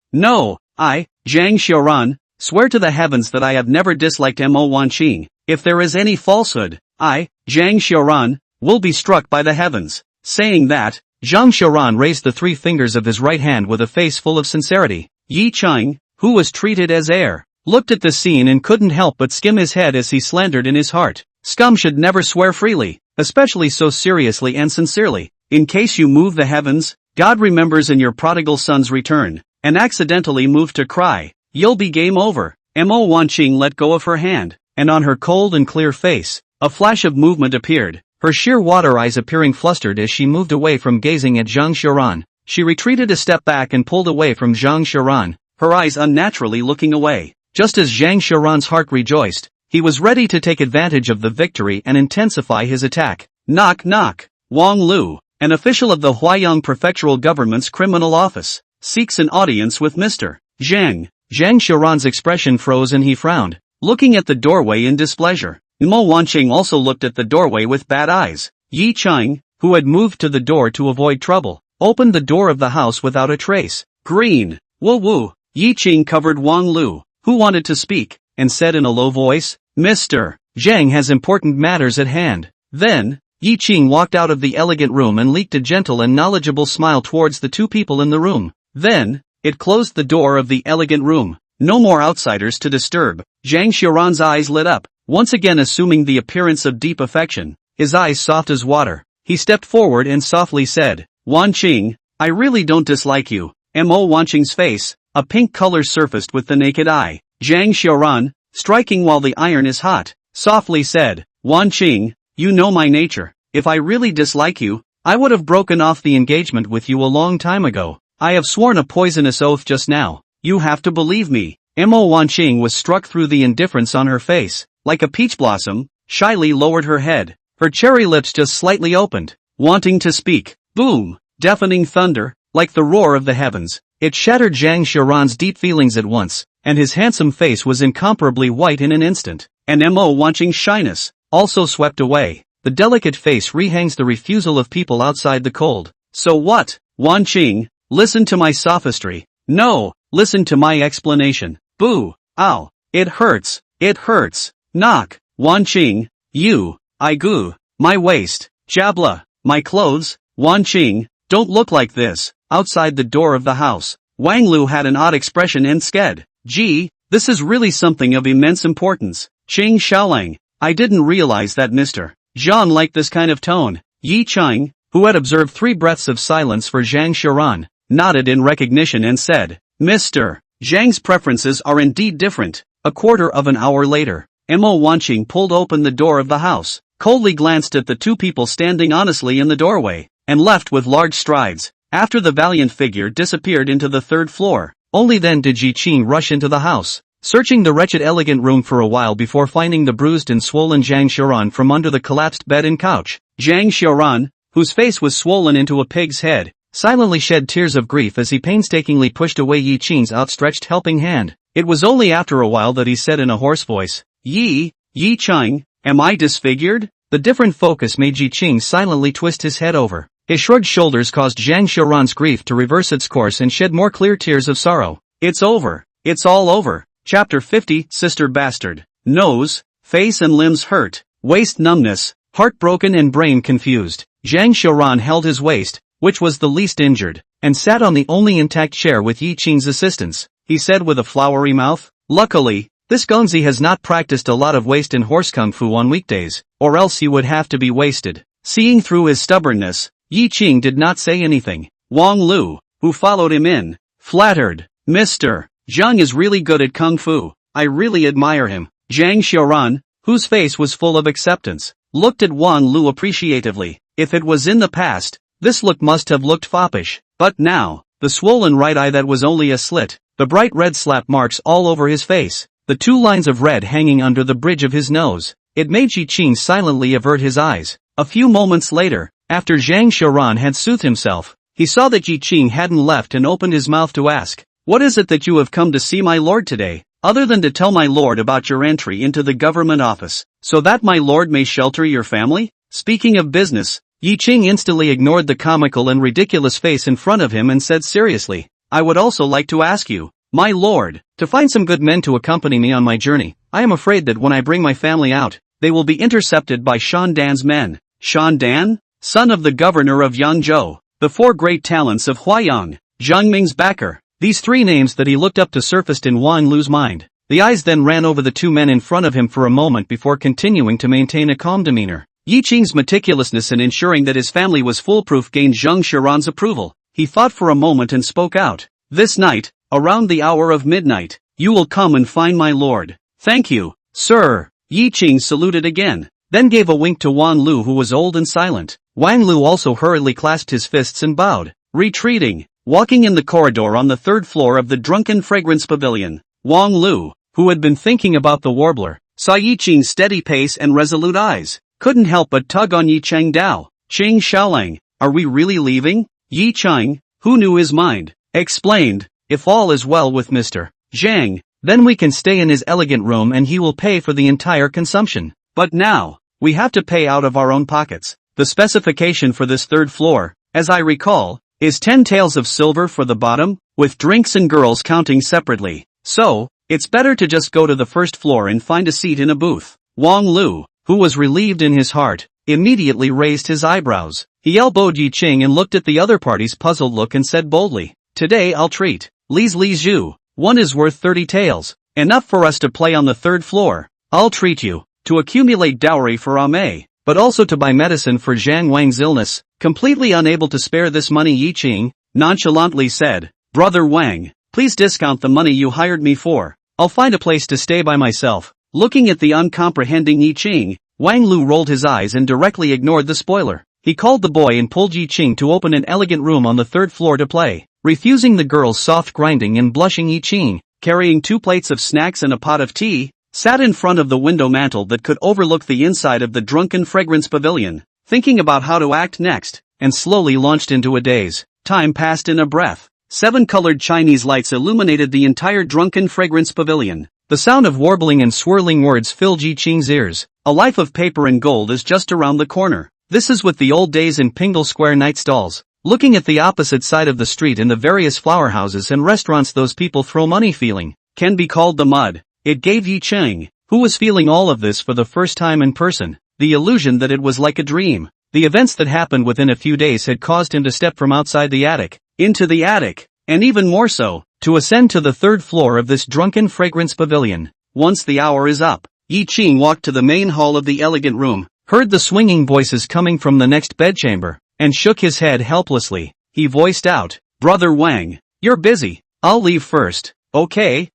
I, Zhang Xiaoran, swear to the heavens that I have never disliked Mo Wanqing. If there is any falsehood, I, Zhang Xiaoran, will be struck by the heavens. Saying that, Zhang Xiaoran raised the 3 fingers of his right hand with a face full of sincerity. Yi Cheng, who was treated as heir, looked at the scene and couldn't help but skim his head as he slandered in his heart. Scum should never swear freely, especially so seriously and sincerely. In case you move the heavens, God remembers in your prodigal son's return, and accidentally move to cry, you'll be game over. Mo Wanqing let go of her hand, and on her cold and clear face, a flash of movement appeared, her sheer water eyes appearing flustered as she moved away from gazing at Zhang Xiaoran. She retreated a step back and pulled away from Zhang Xiaoran, her eyes unnaturally looking away. Just as Zhang Xiaoran's heart rejoiced, he was ready to take advantage of the victory and intensify his attack. Knock knock. Wang Lu, an official of the Huayang Prefectural Government's Criminal Office, seeks an audience with Mr. Zhang. Zhang Xiaoran's expression froze and he frowned, looking at the doorway in displeasure. Mo Wanqing also looked at the doorway with bad eyes. Yi Cheng, who had moved to the door to avoid trouble, opened the door of the house without a trace. Green. Woo woo. Yi Cheng covered Wang Lu, who wanted to speak, and said in a low voice, Mr. Zhang has important matters at hand. Then, Yi Cheng walked out of the elegant room and leaked a gentle and knowledgeable smile towards the 2 people in the room. Then, it closed the door of the elegant room. No more outsiders to disturb. Zhang Xiaoran's eyes lit up, once again assuming the appearance of deep affection, his eyes soft as water. He stepped forward and softly said, Wanqing, I really don't dislike you. Mo Wanqing's face, a pink color surfaced with the naked eye. Zhang Xiaoran, striking while the iron is hot, softly said, Wanqing, you know my nature. If I really dislike you, I would have broken off the engagement with you a long time ago. I have sworn a poisonous oath just now. You have to believe me. Mo Wanqing was struck through the indifference on her face. Like a peach blossom, shyly lowered her head. Her cherry lips just slightly opened, wanting to speak. Boom! Deafening thunder, like the roar of the heavens. It shattered Zhang Xiaoran's deep feelings at once, and his handsome face was incomparably white in an instant. And Mo Wanqing's shyness, also swept away. The delicate face rehangs the refusal of people outside the cold. So what? Wanqing, listen to my sophistry. No, listen to my explanation. Boo! Ow! It hurts! It hurts! Knock! Wanqing, you! I goo! My waist! Jabla! My clothes! Wanqing, don't look like this! Outside the door of the house, Wang Lu had an odd expression and said, Gee, this is really something of immense importance. Qing Xiaolang, I didn't realize that Mr. Zhang liked this kind of tone. Yi Cheng, who had observed 3 breaths of silence for Zhang Xiaoran, nodded in recognition and said, Mr. Zhang's preferences are indeed different. A quarter of an hour later, Mo Wanqing pulled open the door of the house, coldly glanced at the 2 people standing honestly in the doorway, and left with large strides. After the valiant figure disappeared into the 3rd floor, only then did Yi Cheng rush into the house, searching the wretched elegant room for a while before finding the bruised and swollen Zhang Xiaoran from under the collapsed bed and couch. Zhang Xiaoran, whose face was swollen into a pig's head, silently shed tears of grief as he painstakingly pushed away Yi Cheng's outstretched helping hand. It was only after a while that he said in a hoarse voice, Yi Cheng, am I disfigured? The different focus made Yi Cheng silently twist his head over. His shrugged shoulders caused Zhang Xiaoran's grief to reverse its course and shed more clear tears of sorrow. It's over. It's all over. Chapter 50, Sister Bastard. Nose, face and limbs hurt, waist numbness, heart broken and brain confused. Zhang Xiaoran held his waist, which was the least injured, and sat on the only intact chair with Yi Cheng's assistance. He said with a flowery mouth, Luckily, this Gongzi has not practiced a lot of waist and horse kung fu on weekdays, or else he would have to be wasted. Seeing through his stubbornness, Yi Cheng did not say anything. Wang Lu, who followed him in, flattered, Mr. Zhang is really good at kung fu. I really admire him. Zhang Xiaoran, whose face was full of acceptance, looked at Wang Lu appreciatively. If it was in the past, this look must have looked foppish. But now, the swollen right eye that was only a slit, the bright red slap marks all over his face, the 2 lines of red hanging under the bridge of his nose, it made Yi Cheng silently avert his eyes. A few moments later, after Zhang Xiaoran had soothed himself, he saw that Yi Cheng hadn't left and opened his mouth to ask, What is it that you have come to see my lord today? other than to tell my lord about your entry into the government office, so that my lord may shelter your family? Speaking of business, Yi Ching instantly ignored the comical and ridiculous face in front of him and said seriously, I would also like to ask you, my lord, to find some good men to accompany me on my journey. I am afraid that when I bring my family out, they will be intercepted by Shan Dan's men. Shan Dan? Son of the governor of Yangzhou, the four great talents of Huayang, Zhang Ming's backer. These three names that he looked up to surfaced in Wang Lu's mind. The eyes then ran over the two men in front of him for a moment before continuing to maintain a calm demeanor. Yi Qing's meticulousness in ensuring that his family was foolproof gained Zhang Xiran's approval. He thought for a moment and spoke out. This night, around the hour of midnight, you will come and find my lord. Thank you, sir. Yi Qing saluted again, then gave a wink to Wang Lu, who was old and silent. Wang Lu also hurriedly clasped his fists and bowed, retreating. Walking in the corridor on the third floor of the Drunken Fragrance Pavilion, Wang Lu, who had been thinking about the warbler, saw Yi Qing's steady pace and resolute eyes, couldn't help but tug on Yi Cheng Dao. Qing Xiaolang, are we really leaving? Yi Cheng, who knew his mind, explained, if all is well with Mr. Zhang, then we can stay in his elegant room and he will pay for the entire consumption. But now, we have to pay out of our own pockets. The specification for this third floor, as I recall, is 10 taels of silver for the bottom, with drinks and girls counting separately. So, it's better to just go to the first floor and find a seat in a booth. Wang Lu, who was relieved in his heart, immediately raised his eyebrows. He elbowed Yi Qing and looked at the other party's puzzled look and said boldly, today I'll treat Li Zhu. One is worth 30 taels, enough for us to play on the third floor. I'll treat you, to accumulate dowry for Ame, but also to buy medicine for Zhang Wang's illness. Completely unable to spare this money, Yi Qing nonchalantly said, Brother Wang, please discount the money you hired me for. I'll find a place to stay by myself. Looking at the uncomprehending Yi Qing, Wang Lu rolled his eyes and directly ignored the spoiler. He called the boy and pulled Yi Qing to open an elegant room on the third floor to play. Refusing the girl's soft grinding and blushing, Yi Qing, carrying 2 plates of snacks and a pot of tea, sat in front of the window mantel that could overlook the inside of the Drunken Fragrance Pavilion, thinking about how to act next, and slowly launched into a daze. Time passed in a breath. 7 colored Chinese lights illuminated the entire Drunken Fragrance Pavilion. The sound of warbling and swirling words filled Yi Qing's ears. A life of paper and gold is just around the corner. This is with the old days in Pingle Square night stalls. Looking at the opposite side of the street in the various flower houses and restaurants those people throw money feeling, can be called the mud. It gave Yi Qing, who was feeling all of this for the first time in person, the illusion that it was like a dream. The events that happened within a few days had caused him to step from outside the attic, into the attic, and even more so, to ascend to the third floor of this Drunken Fragrance Pavilion. Once the hour is up, Yi Qing walked to the main hall of the elegant room, heard the swinging voices coming from the next bedchamber, and shook his head helplessly. He voiced out, Brother Wang, you're busy. I'll leave first. Okay,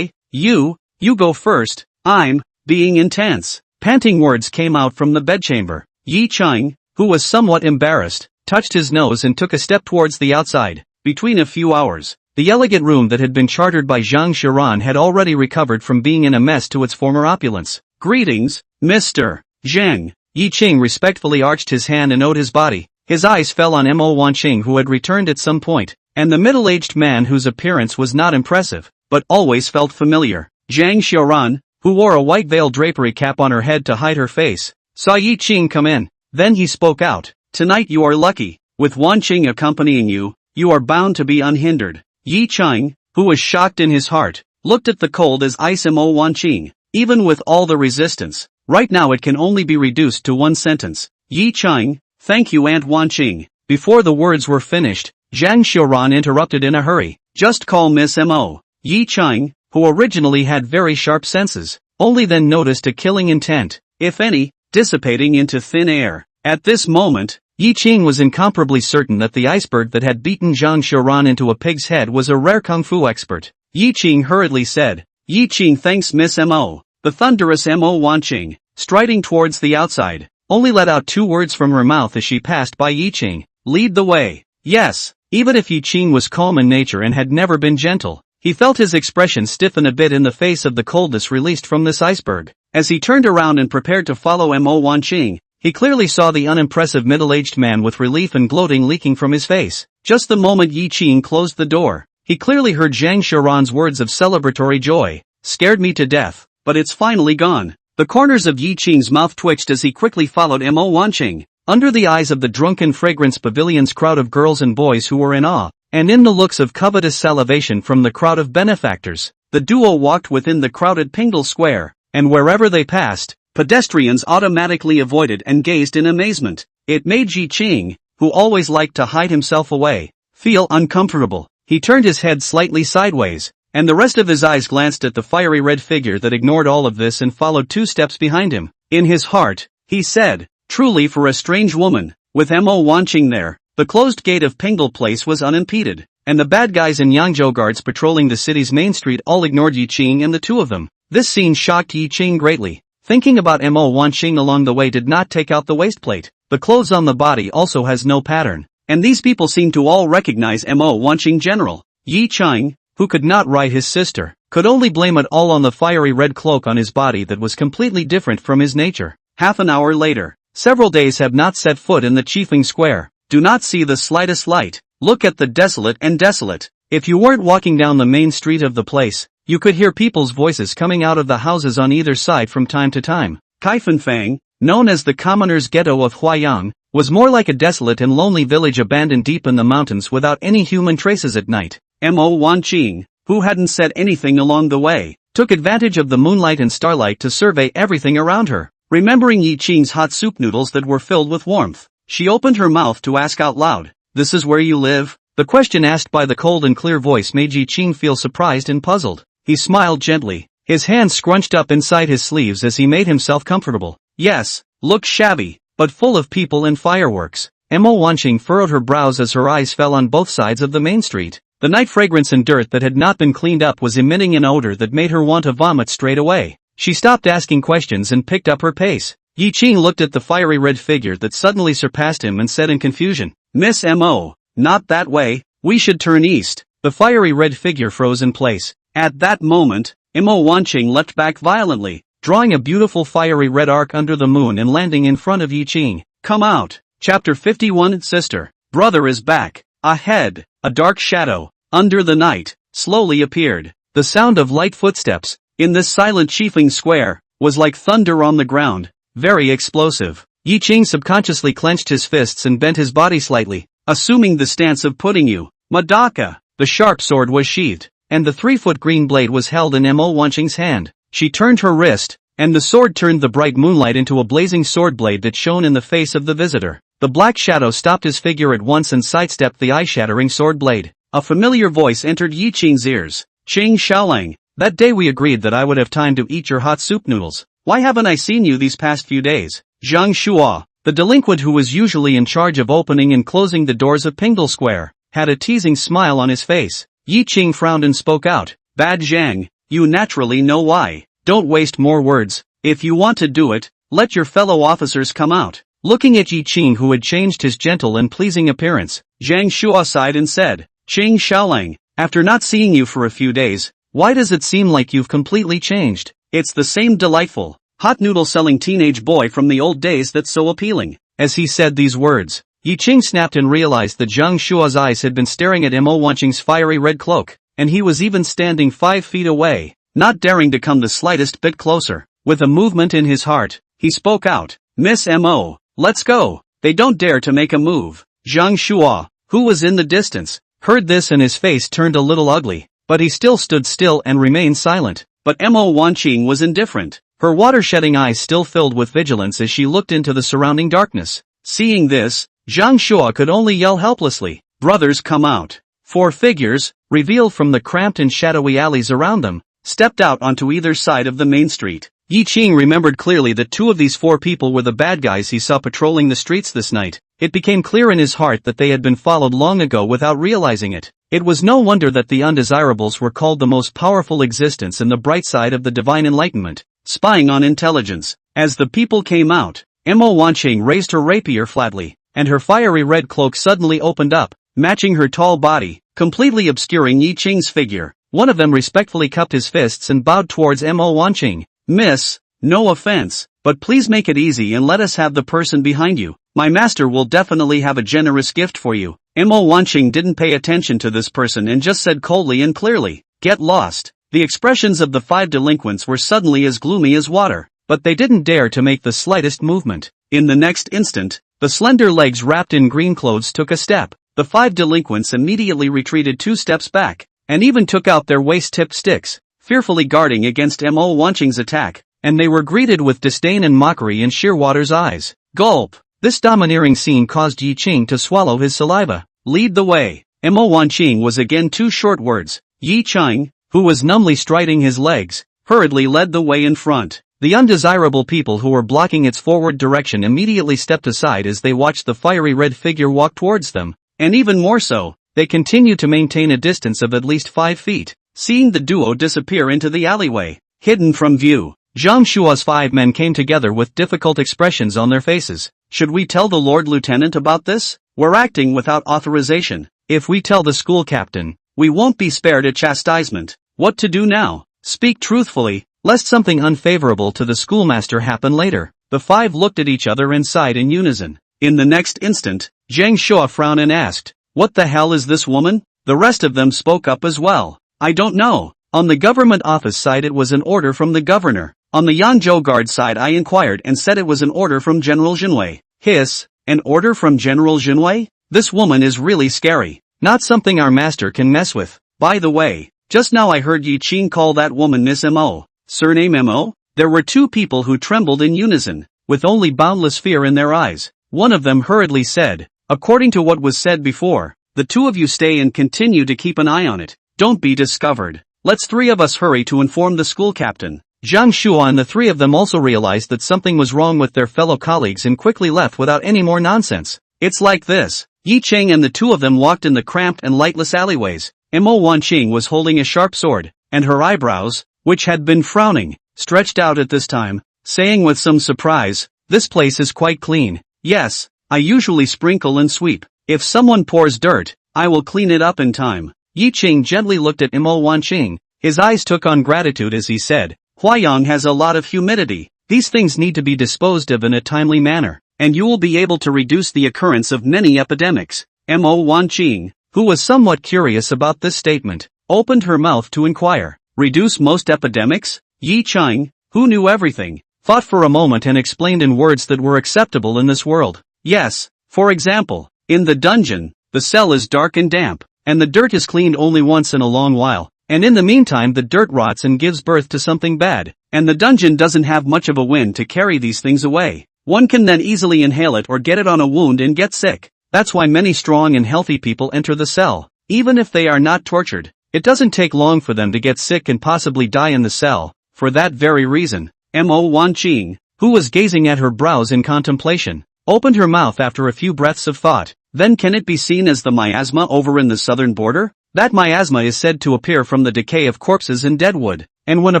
you go first. I'm being intense. Panting words came out from the bedchamber. Yi Qing, who was somewhat embarrassed, touched his nose and took a step towards the outside. Between a few hours, the elegant room that had been chartered by Zhang Xiran had already recovered from being in a mess to its former opulence. Greetings, Mr. Zhang. Yi Qing respectfully arched his hand and owed his body. His eyes fell on Mo Wanqing, who had returned at some point, and the middle-aged man whose appearance was not impressive, but always felt familiar. Zhang Xiaoran, who wore a white veil drapery cap on her head to hide her face, saw Yi Qing come in. Then he spoke out, tonight you are lucky. With Wanqing accompanying you, you are bound to be unhindered. Yi Qing, who was shocked in his heart, looked at the cold as ice Mo Wanqing. Even with all the resistance, right now it can only be reduced to one sentence. Yi Qing, thank you Aunt Wanqing. Before the words were finished, Zhang Xiaoran interrupted in a hurry. Just call Miss Mo. Yi Qing, who originally had very sharp senses, only then noticed a killing intent, if any, dissipating into thin air. At this moment, Yi Qing was incomparably certain that the iceberg that had beaten Zhang Xiaoran into a pig's head was a rare kung fu expert. Yi Qing hurriedly said, Yi Qing thanks Miss Mo. The thunderous Mo Wanqing, striding towards the outside, only let out 2 words from her mouth as she passed by Yi Qing. Lead the way. Yes, even if Yi Qing was calm in nature and had never been gentle, he felt his expression stiffen a bit in the face of the coldness released from this iceberg. As he turned around and prepared to follow Mo Wanqing, he clearly saw the unimpressive middle-aged man with relief and gloating leaking from his face. Just the moment Yi Qing closed the door, he clearly heard Zhang Xiaoran's words of celebratory joy. scared me to death, but it's finally gone. The corners of Yi Qing's mouth twitched as he quickly followed Mo Wanqing. Under the eyes of the drunken fragrance pavilion's crowd of girls and boys who were in awe, and in the looks of covetous salivation from the crowd of benefactors, the duo walked within the crowded Pingdal Square, and wherever they passed, pedestrians automatically avoided and gazed in amazement. It made Yi Qing, who always liked to hide himself away, feel uncomfortable. He turned his head slightly sideways, and the rest of his eyes glanced at the fiery red figure that ignored all of this and followed 2 steps behind him. In his heart, he said, "Truly for a strange woman." With Mo Wanqing there, the closed gate of Pingdal Place was unimpeded, and the bad guys and Yangzhou guards patrolling the city's main street all ignored Yi Qing and the 2 of them. This scene shocked Yi Qing greatly. Thinking about Mo Wanqing along the way did not take out the waistplate. The clothes on the body also has no pattern, and these people seem to all recognize Mo Wanqing General. Yi Qing, who could not write his sister, could only blame it all on the fiery red cloak on his body that was completely different from his nature. Half an hour later, several days have not set foot in the Qifeng Square. Do not see the slightest light. Look at the desolate and desolate. If you weren't walking down the main street of the place, you could hear people's voices coming out of the houses on either side from time to time. Kaifenfang, known as the commoners' ghetto of Huayang, was more like a desolate and lonely village abandoned deep in the mountains without any human traces at night. Mo Wanqing, who hadn't said anything along the way, took advantage of the moonlight and starlight to survey everything around her. Remembering Yi Qing's hot soup noodles that were filled with warmth, she opened her mouth to ask out loud, "This is where you live?" The question asked by the cold and clear voice made Yi Qing feel surprised and puzzled. He smiled gently, his hands scrunched up inside his sleeves as he made himself comfortable. "Yes, looks shabby, but full of people and fireworks." Mo Wanqing furrowed her brows as her eyes fell on both sides of the main street. The night fragrance and dirt that had not been cleaned up was emitting an odor that made her want to vomit straight away. She stopped asking questions and picked up her pace. Yi Qing looked at the fiery red figure that suddenly surpassed him and said in confusion, "Miss Mo, not that way, we should turn east." The fiery red figure froze in place. At that moment, Mo Wanqing leapt back violently, drawing a beautiful fiery red arc under the moon and landing in front of Yi Qing. "Come out." Chapter 51. Sister. Brother is back. Ahead, a dark shadow, under the night, slowly appeared. The sound of light footsteps, in this silent Qifeng Square, was like thunder on the ground, very explosive. Yi Qing subconsciously clenched his fists and bent his body slightly, assuming the stance of putting you, Madaka. The sharp sword was sheathed, and the 3-foot green blade was held in Mo Wanqing's hand. She turned her wrist, and the sword turned the bright moonlight into a blazing sword blade that shone in the face of the visitor. The black shadow stopped his figure at once and sidestepped the eye-shattering sword blade. A familiar voice entered Yi Qing's ears. "Qing Xiaolang, that day we agreed that I would have time to eat your hot soup noodles. Why haven't I seen you these past few days?" Zhang Shua, the delinquent who was usually in charge of opening and closing the doors of Pingdal Square, had a teasing smile on his face. Yi Qing frowned and spoke out, "Bad Zhang, you naturally know why. Don't waste more words. If you want to do it, let your fellow officers come out." Looking at Yi Qing, who had changed his gentle and pleasing appearance, Zhang Shua sighed and said, "Qing Xiaolang, after not seeing you for a few days, why does it seem like you've completely changed? It's the same delightful, hot noodle-selling teenage boy from the old days that's so appealing." As he said these words, Yi Qing snapped and realized that Zhang Shua's eyes had been staring at Mo Wanqing's fiery red cloak, and he was even standing 5 feet away, not daring to come the slightest bit closer. With a movement in his heart, he spoke out, "Miss Mo, let's go." They don't dare to make a move. Zhang Shua, who was in the distance, heard this and his face turned a little ugly, but he still stood still and remained silent. But Mo Wanqing was indifferent, her water-shedding eyes still filled with vigilance as she looked into the surrounding darkness. Seeing this, Zhang Shua could only yell helplessly, "Brothers, come out." 4 figures, revealed from the cramped and shadowy alleys around them, stepped out onto either side of the main street. Yi Qing remembered clearly that 2 of these 4 people were the bad guys he saw patrolling the streets this night. It became clear in his heart that they had been followed long ago without realizing it. It was no wonder that the undesirables were called the most powerful existence in the bright side of the divine enlightenment, spying on intelligence. As the people came out, Mo Wanqing raised her rapier flatly, and her fiery red cloak suddenly opened up, matching her tall body, completely obscuring Yi Qing's figure. One of them respectfully cupped his fists and bowed towards Mo Wanqing. "Miss, no offense, but please make it easy and let us have the person behind you. My master will definitely have a generous gift for you." Mo Wanqing didn't pay attention to this person and just said coldly and clearly, "Get lost." The expressions of the 5 delinquents were suddenly as gloomy as water, but they didn't dare to make the slightest movement. In the next instant, the slender legs wrapped in green clothes took a step. The 5 delinquents immediately retreated 2 steps back, and even took out their waist-tipped sticks, fearfully guarding against Mo Wanqing's attack, and they were greeted with disdain and mockery in Shearwater's eyes. Gulp! This domineering scene caused Yi Qing to swallow his saliva. Lead the way. Mo Wanqing was again 2 short words. Yi Qing, who was numbly striding his legs, hurriedly led the way in front. The undesirable people who were blocking its forward direction immediately stepped aside as they watched the fiery red figure walk towards them, and even more so, they continued to maintain a distance of at least 5 feet. Seeing the duo disappear into the alleyway, hidden from view, Zhang Shua's 5 men came together with difficult expressions on their faces. Should we tell the Lord Lieutenant about this? We're acting without authorization. If we tell the school captain, we won't be spared a chastisement. What to do now? Speak truthfully, lest something unfavorable to the schoolmaster happen later. The 5 looked at each other and sighed in unison. In the next instant, Zhang Shua frowned and asked, "What the hell is this woman?" The rest of them spoke up as well. "I don't know. On the government office side it was an order from the governor. On the Yangzhou Guard side I inquired and said it was an order from General Jinwei." Hiss, an order from General Jinwei? This woman is really scary. Not something our master can mess with. By the way, just now I heard Yi Qing call that woman Miss Mo. Surname Mo? There were 2 people who trembled in unison, with only boundless fear in their eyes. One of them hurriedly said, "According to what was said before, the 2 of you stay and continue to keep an eye on it. Don't be discovered. Let's 3 of us hurry to inform the school captain." Zhang Shua and the 3 of them also realized that something was wrong with their fellow colleagues and quickly left without any more nonsense. It's like this. Yi Qing and the 2 of them walked in the cramped and lightless alleyways. Mo Wanqing was holding a sharp sword, and her eyebrows, which had been frowning, stretched out at this time, saying with some surprise, "This place is quite clean. Yes, I usually sprinkle and sweep. If someone pours dirt, I will clean it up in time." Yi Qing gently looked at Mo Wanqing. His eyes took on gratitude as he said, "Huayang has a lot of humidity. These things need to be disposed of in a timely manner, and you will be able to reduce the occurrence of many epidemics." Mo Wanqing, who was somewhat curious about this statement, opened her mouth to inquire, "Reduce most epidemics?" Yi Qing, who knew everything, thought for a moment and explained in words that were acceptable in this world. "Yes, for example, in the dungeon, the cell is dark and damp, and the dirt is cleaned only once in a long while. And in the meantime the dirt rots and gives birth to something bad, and the dungeon doesn't have much of a wind to carry these things away. One can then easily inhale it or get it on a wound and get sick. That's why many strong and healthy people enter the cell. Even if they are not tortured, it doesn't take long for them to get sick and possibly die in the cell. For that very reason, Mo Wanqing, who was gazing at her brows in contemplation, opened her mouth after a few breaths of thought. Then can it be seen as the miasma over in the southern border? That miasma is said to appear from the decay of corpses and dead wood, and when a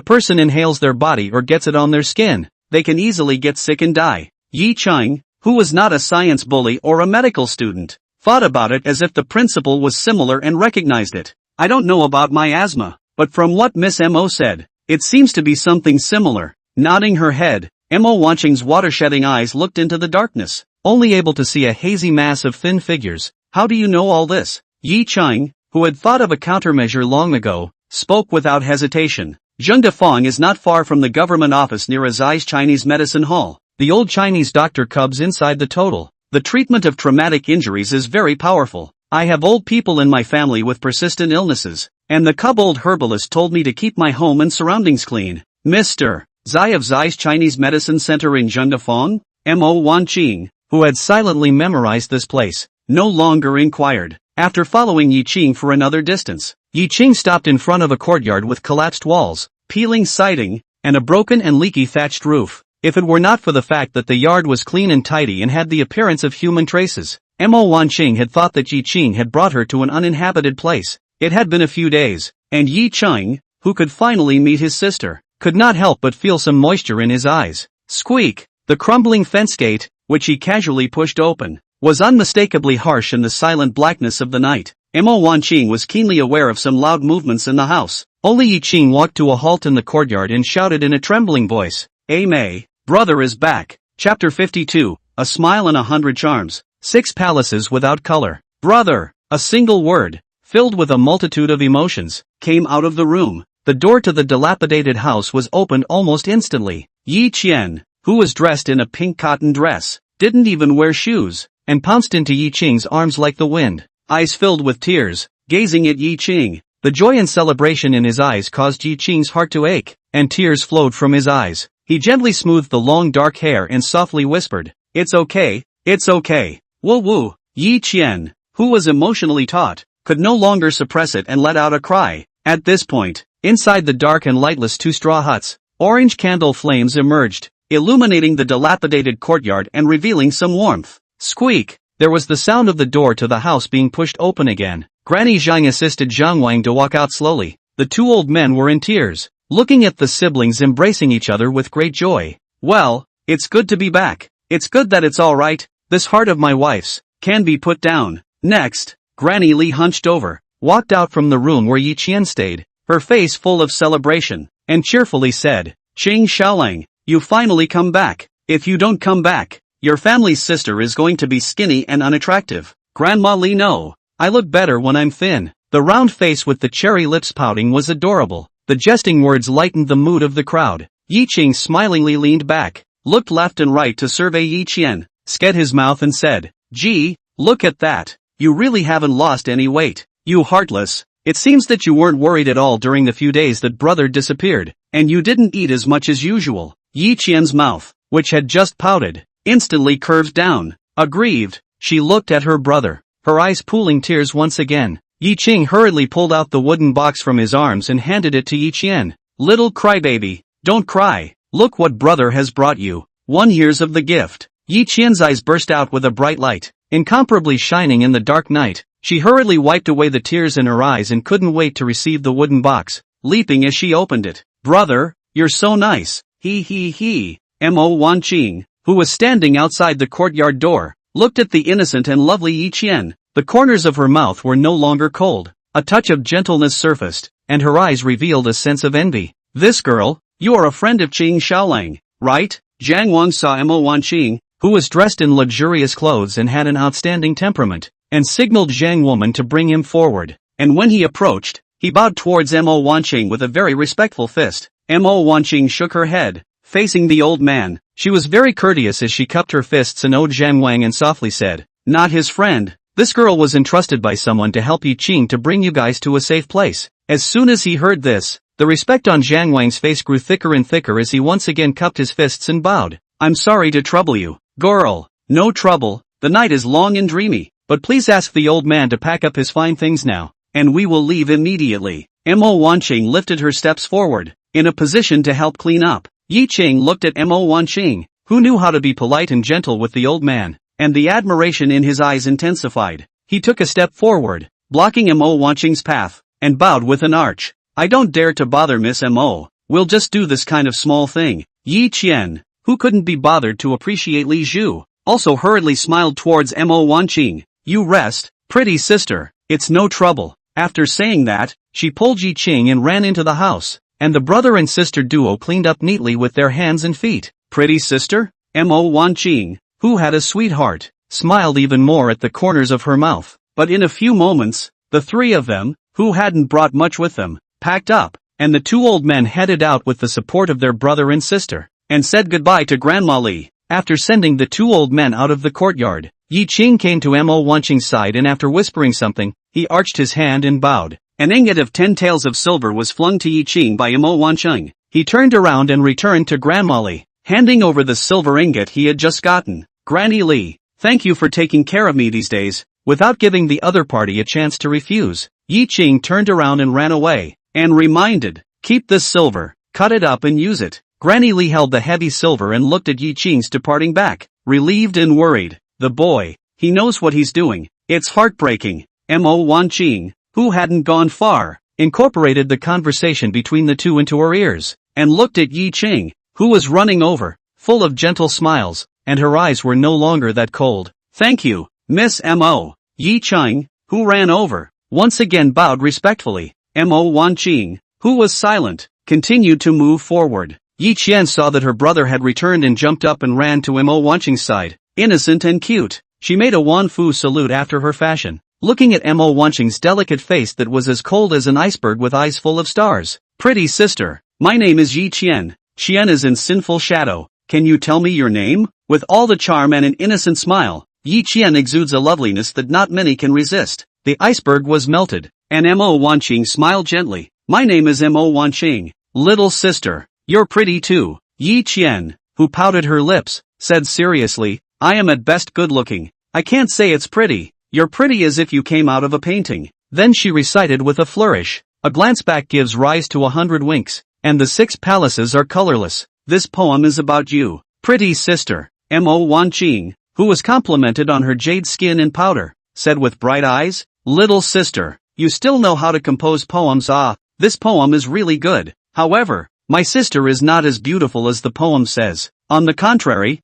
person inhales their body or gets it on their skin, they can easily get sick and die. Yi Qing, who was not a science bully or a medical student, thought about it as if the principle was similar and recognized it. "I don't know about miasma, but from what Miss Mo said, it seems to be something similar." Nodding her head, Mo Wanqing's water-shedding eyes looked into the darkness, only able to see a hazy mass of thin figures. "How do you know all this?" Yi Qing, who had thought of a countermeasure long ago, spoke without hesitation. "Zhengdefang is not far from the government office near Azai's Chinese medicine hall. The old Chinese doctor cubs inside the total. The treatment of traumatic injuries is very powerful. I have old people in my family with persistent illnesses, and the cub old herbalist told me to keep my home and surroundings clean." Mr. Zai of Zai's Chinese Medicine Center in Zhengdefang? Mo Wanqing, who had silently memorized this place, no longer inquired. After following Yi Qing for another distance, Yi Qing stopped in front of a courtyard with collapsed walls, peeling siding, and a broken and leaky thatched roof. If it were not for the fact that the yard was clean and tidy and had the appearance of human traces, Mo Wanqing had thought that Yi Qing had brought her to an uninhabited place. It had been a few days, and Yi Qing, who could finally meet his sister, could not help but feel some moisture in his eyes. Squeak! The crumbling fence gate, which he casually pushed open, was unmistakably harsh in the silent blackness of the night. Mo Wanqing was keenly aware of some loud movements in the house. Only Yi Qing walked to a halt in the courtyard and shouted in a trembling voice, "May, brother is back." Chapter 52, A Smile and 100 Charms. 6 Palaces Without Color. Brother, a single word, filled with a multitude of emotions, came out of the room. the door to the dilapidated house was opened almost instantly. Yi Qian, who was dressed in a pink cotton dress, didn't even wear shoes, and pounced into Yi Qing's arms like the wind, eyes filled with tears, gazing at Yi Qing. The joy and celebration in his eyes caused Yi Qing's heart to ache, and tears flowed from his eyes. He gently smoothed the long dark hair and softly whispered, "It's okay, it's okay." Woo woo. Yi Qian, who was emotionally taut, could no longer suppress it and let out a cry. At this point, inside the dark and lightless two straw huts, orange candle flames emerged, illuminating the dilapidated courtyard and revealing some warmth. Squeak! There was the sound of the door to the house being pushed open again. Granny Zhang assisted Zhang Wang to walk out slowly. The two old men were in tears, looking at the siblings embracing each other with great joy. "Well, it's good to be back. It's good that it's all right. This heart of my wife's can be put down." Next, Granny Li hunched over, walked out from the room where Yi Qian stayed, her face full of celebration, and cheerfully said, "Qing Xiaolang, you finally come back. If you don't come back, your family's sister is going to be skinny and unattractive." Grandma Li, no. I look better when I'm thin. The round face with the cherry lips pouting was adorable. The jesting words lightened the mood of the crowd. Yi Qing smilingly leaned back, looked left and right to survey Yi Qian, sked his mouth and said, "Gee, look at that. You really haven't lost any weight. You heartless. It seems that you weren't worried at all during the few days that brother disappeared, and you didn't eat as much as usual." Yi Qian's mouth, which had just pouted, instantly curved down. Aggrieved, she looked at her brother, her eyes pooling tears once again. Yi Qing hurriedly pulled out the wooden box from his arms and handed it to Yi Qian. "Little crybaby, don't cry. Look what brother has brought you. 1 year of the gift." Yi Qian's eyes burst out with a bright light, incomparably shining in the dark night. She hurriedly wiped away the tears in her eyes and couldn't wait to receive the wooden box, leaping as she opened it. "Brother, you're so nice. He. Mo Wanqing, who was standing outside the courtyard door, looked at the innocent and lovely Yi Qian. The corners of her mouth were no longer cold. A touch of gentleness surfaced, and her eyes revealed a sense of envy. "This girl, you are a friend of Qing Xiaolang, right?" Zhang Wang saw Mo Wanqing, who was dressed in luxurious clothes and had an outstanding temperament, and signaled Zhang Woman to bring him forward. And when he approached, he bowed towards Mo Wanqing with a very respectful fist. Mo Wanqing shook her head, facing the old man. She was very courteous as she cupped her fists and owed Zhang Wang and softly said, "Not his friend. This girl was entrusted by someone to help Yi Qing to bring you guys to a safe place." As soon as he heard this, the respect on Zhang Wang's face grew thicker and thicker as he once again cupped his fists and bowed. "I'm sorry to trouble you, girl." "No trouble. The night is long and dreamy, but please ask the old man to pack up his fine things now, and we will leave immediately." Mo Wanqing lifted her steps forward, in a position to help clean up. Yi Qing looked at Mo Wanqing, who knew how to be polite and gentle with the old man, and the admiration in his eyes intensified. He took a step forward, blocking Mo Wanqing's path, and bowed with an arch. "I don't dare to bother Miss Mo. We'll just do this kind of small thing." Yi Qian, who couldn't be bothered to appreciate Li Zhu, also hurriedly smiled towards Mo Wanqing. "You rest, pretty sister. It's no trouble." After saying that, she pulled Yi Qing and ran into the house, and the brother and sister duo cleaned up neatly with their hands and feet. Pretty sister? Mo Wanqing, who had a sweetheart, smiled even more at the corners of her mouth. But in a few moments, the three of them, who hadn't brought much with them, packed up, and the two old men headed out with the support of their brother and sister, and said goodbye to Grandma Li. After sending the two old men out of the courtyard, Yi Qing came to Mo Wanqing's side and after whispering something, he arched his hand and bowed. An ingot of 10 taels of silver was flung to Yi Qing by Mo Wanqing. He turned around and returned to Grandma Li, handing over the silver ingot he had just gotten. "Granny Li, thank you for taking care of me these days." Without giving the other party a chance to refuse, Yi Qing turned around and ran away, and reminded, "Keep this silver, cut it up and use it." Granny Li held the heavy silver and looked at Yi Qing's departing back, relieved and worried. The boy, he knows what he's doing. It's heartbreaking. Mo Wanqing, who hadn't gone far, incorporated the conversation between the two into her ears, and looked at Yi Qing, who was running over, full of gentle smiles, and her eyes were no longer that cold. "Thank you, Miss Mo." Yi Qing, who ran over, once again bowed respectfully. Mo Wanqing, who was silent, continued to move forward. Yi Qian saw that her brother had returned and jumped up and ran to Mo Wanqing's side. Innocent and cute, she made a Wan Fu salute after her fashion, looking at Mo Wanqing's delicate face that was as cold as an iceberg with eyes full of stars. Pretty sister, my name is Yi Qian. Qian is in sinful shadow. Can you tell me your name? With all the charm and an innocent smile, Yi Qian exudes a loveliness that not many can resist. The iceberg was melted, and Mo Wanqing smiled gently. My name is Mo Wanqing. Little sister, you're pretty too. Yi Qian, who pouted her lips, said seriously, I am at best good looking. I can't say it's pretty. You're pretty as if you came out of a painting. Then she recited with a flourish. A glance back gives rise to 100 winks, and the 6 palaces are colorless. This poem is about you, pretty sister. Mo Wanqing, who was complimented on her jade skin and powder, said with bright eyes, little sister, you still know how to compose poems. This poem is really good. However, my sister is not as beautiful as the poem says. On the contrary,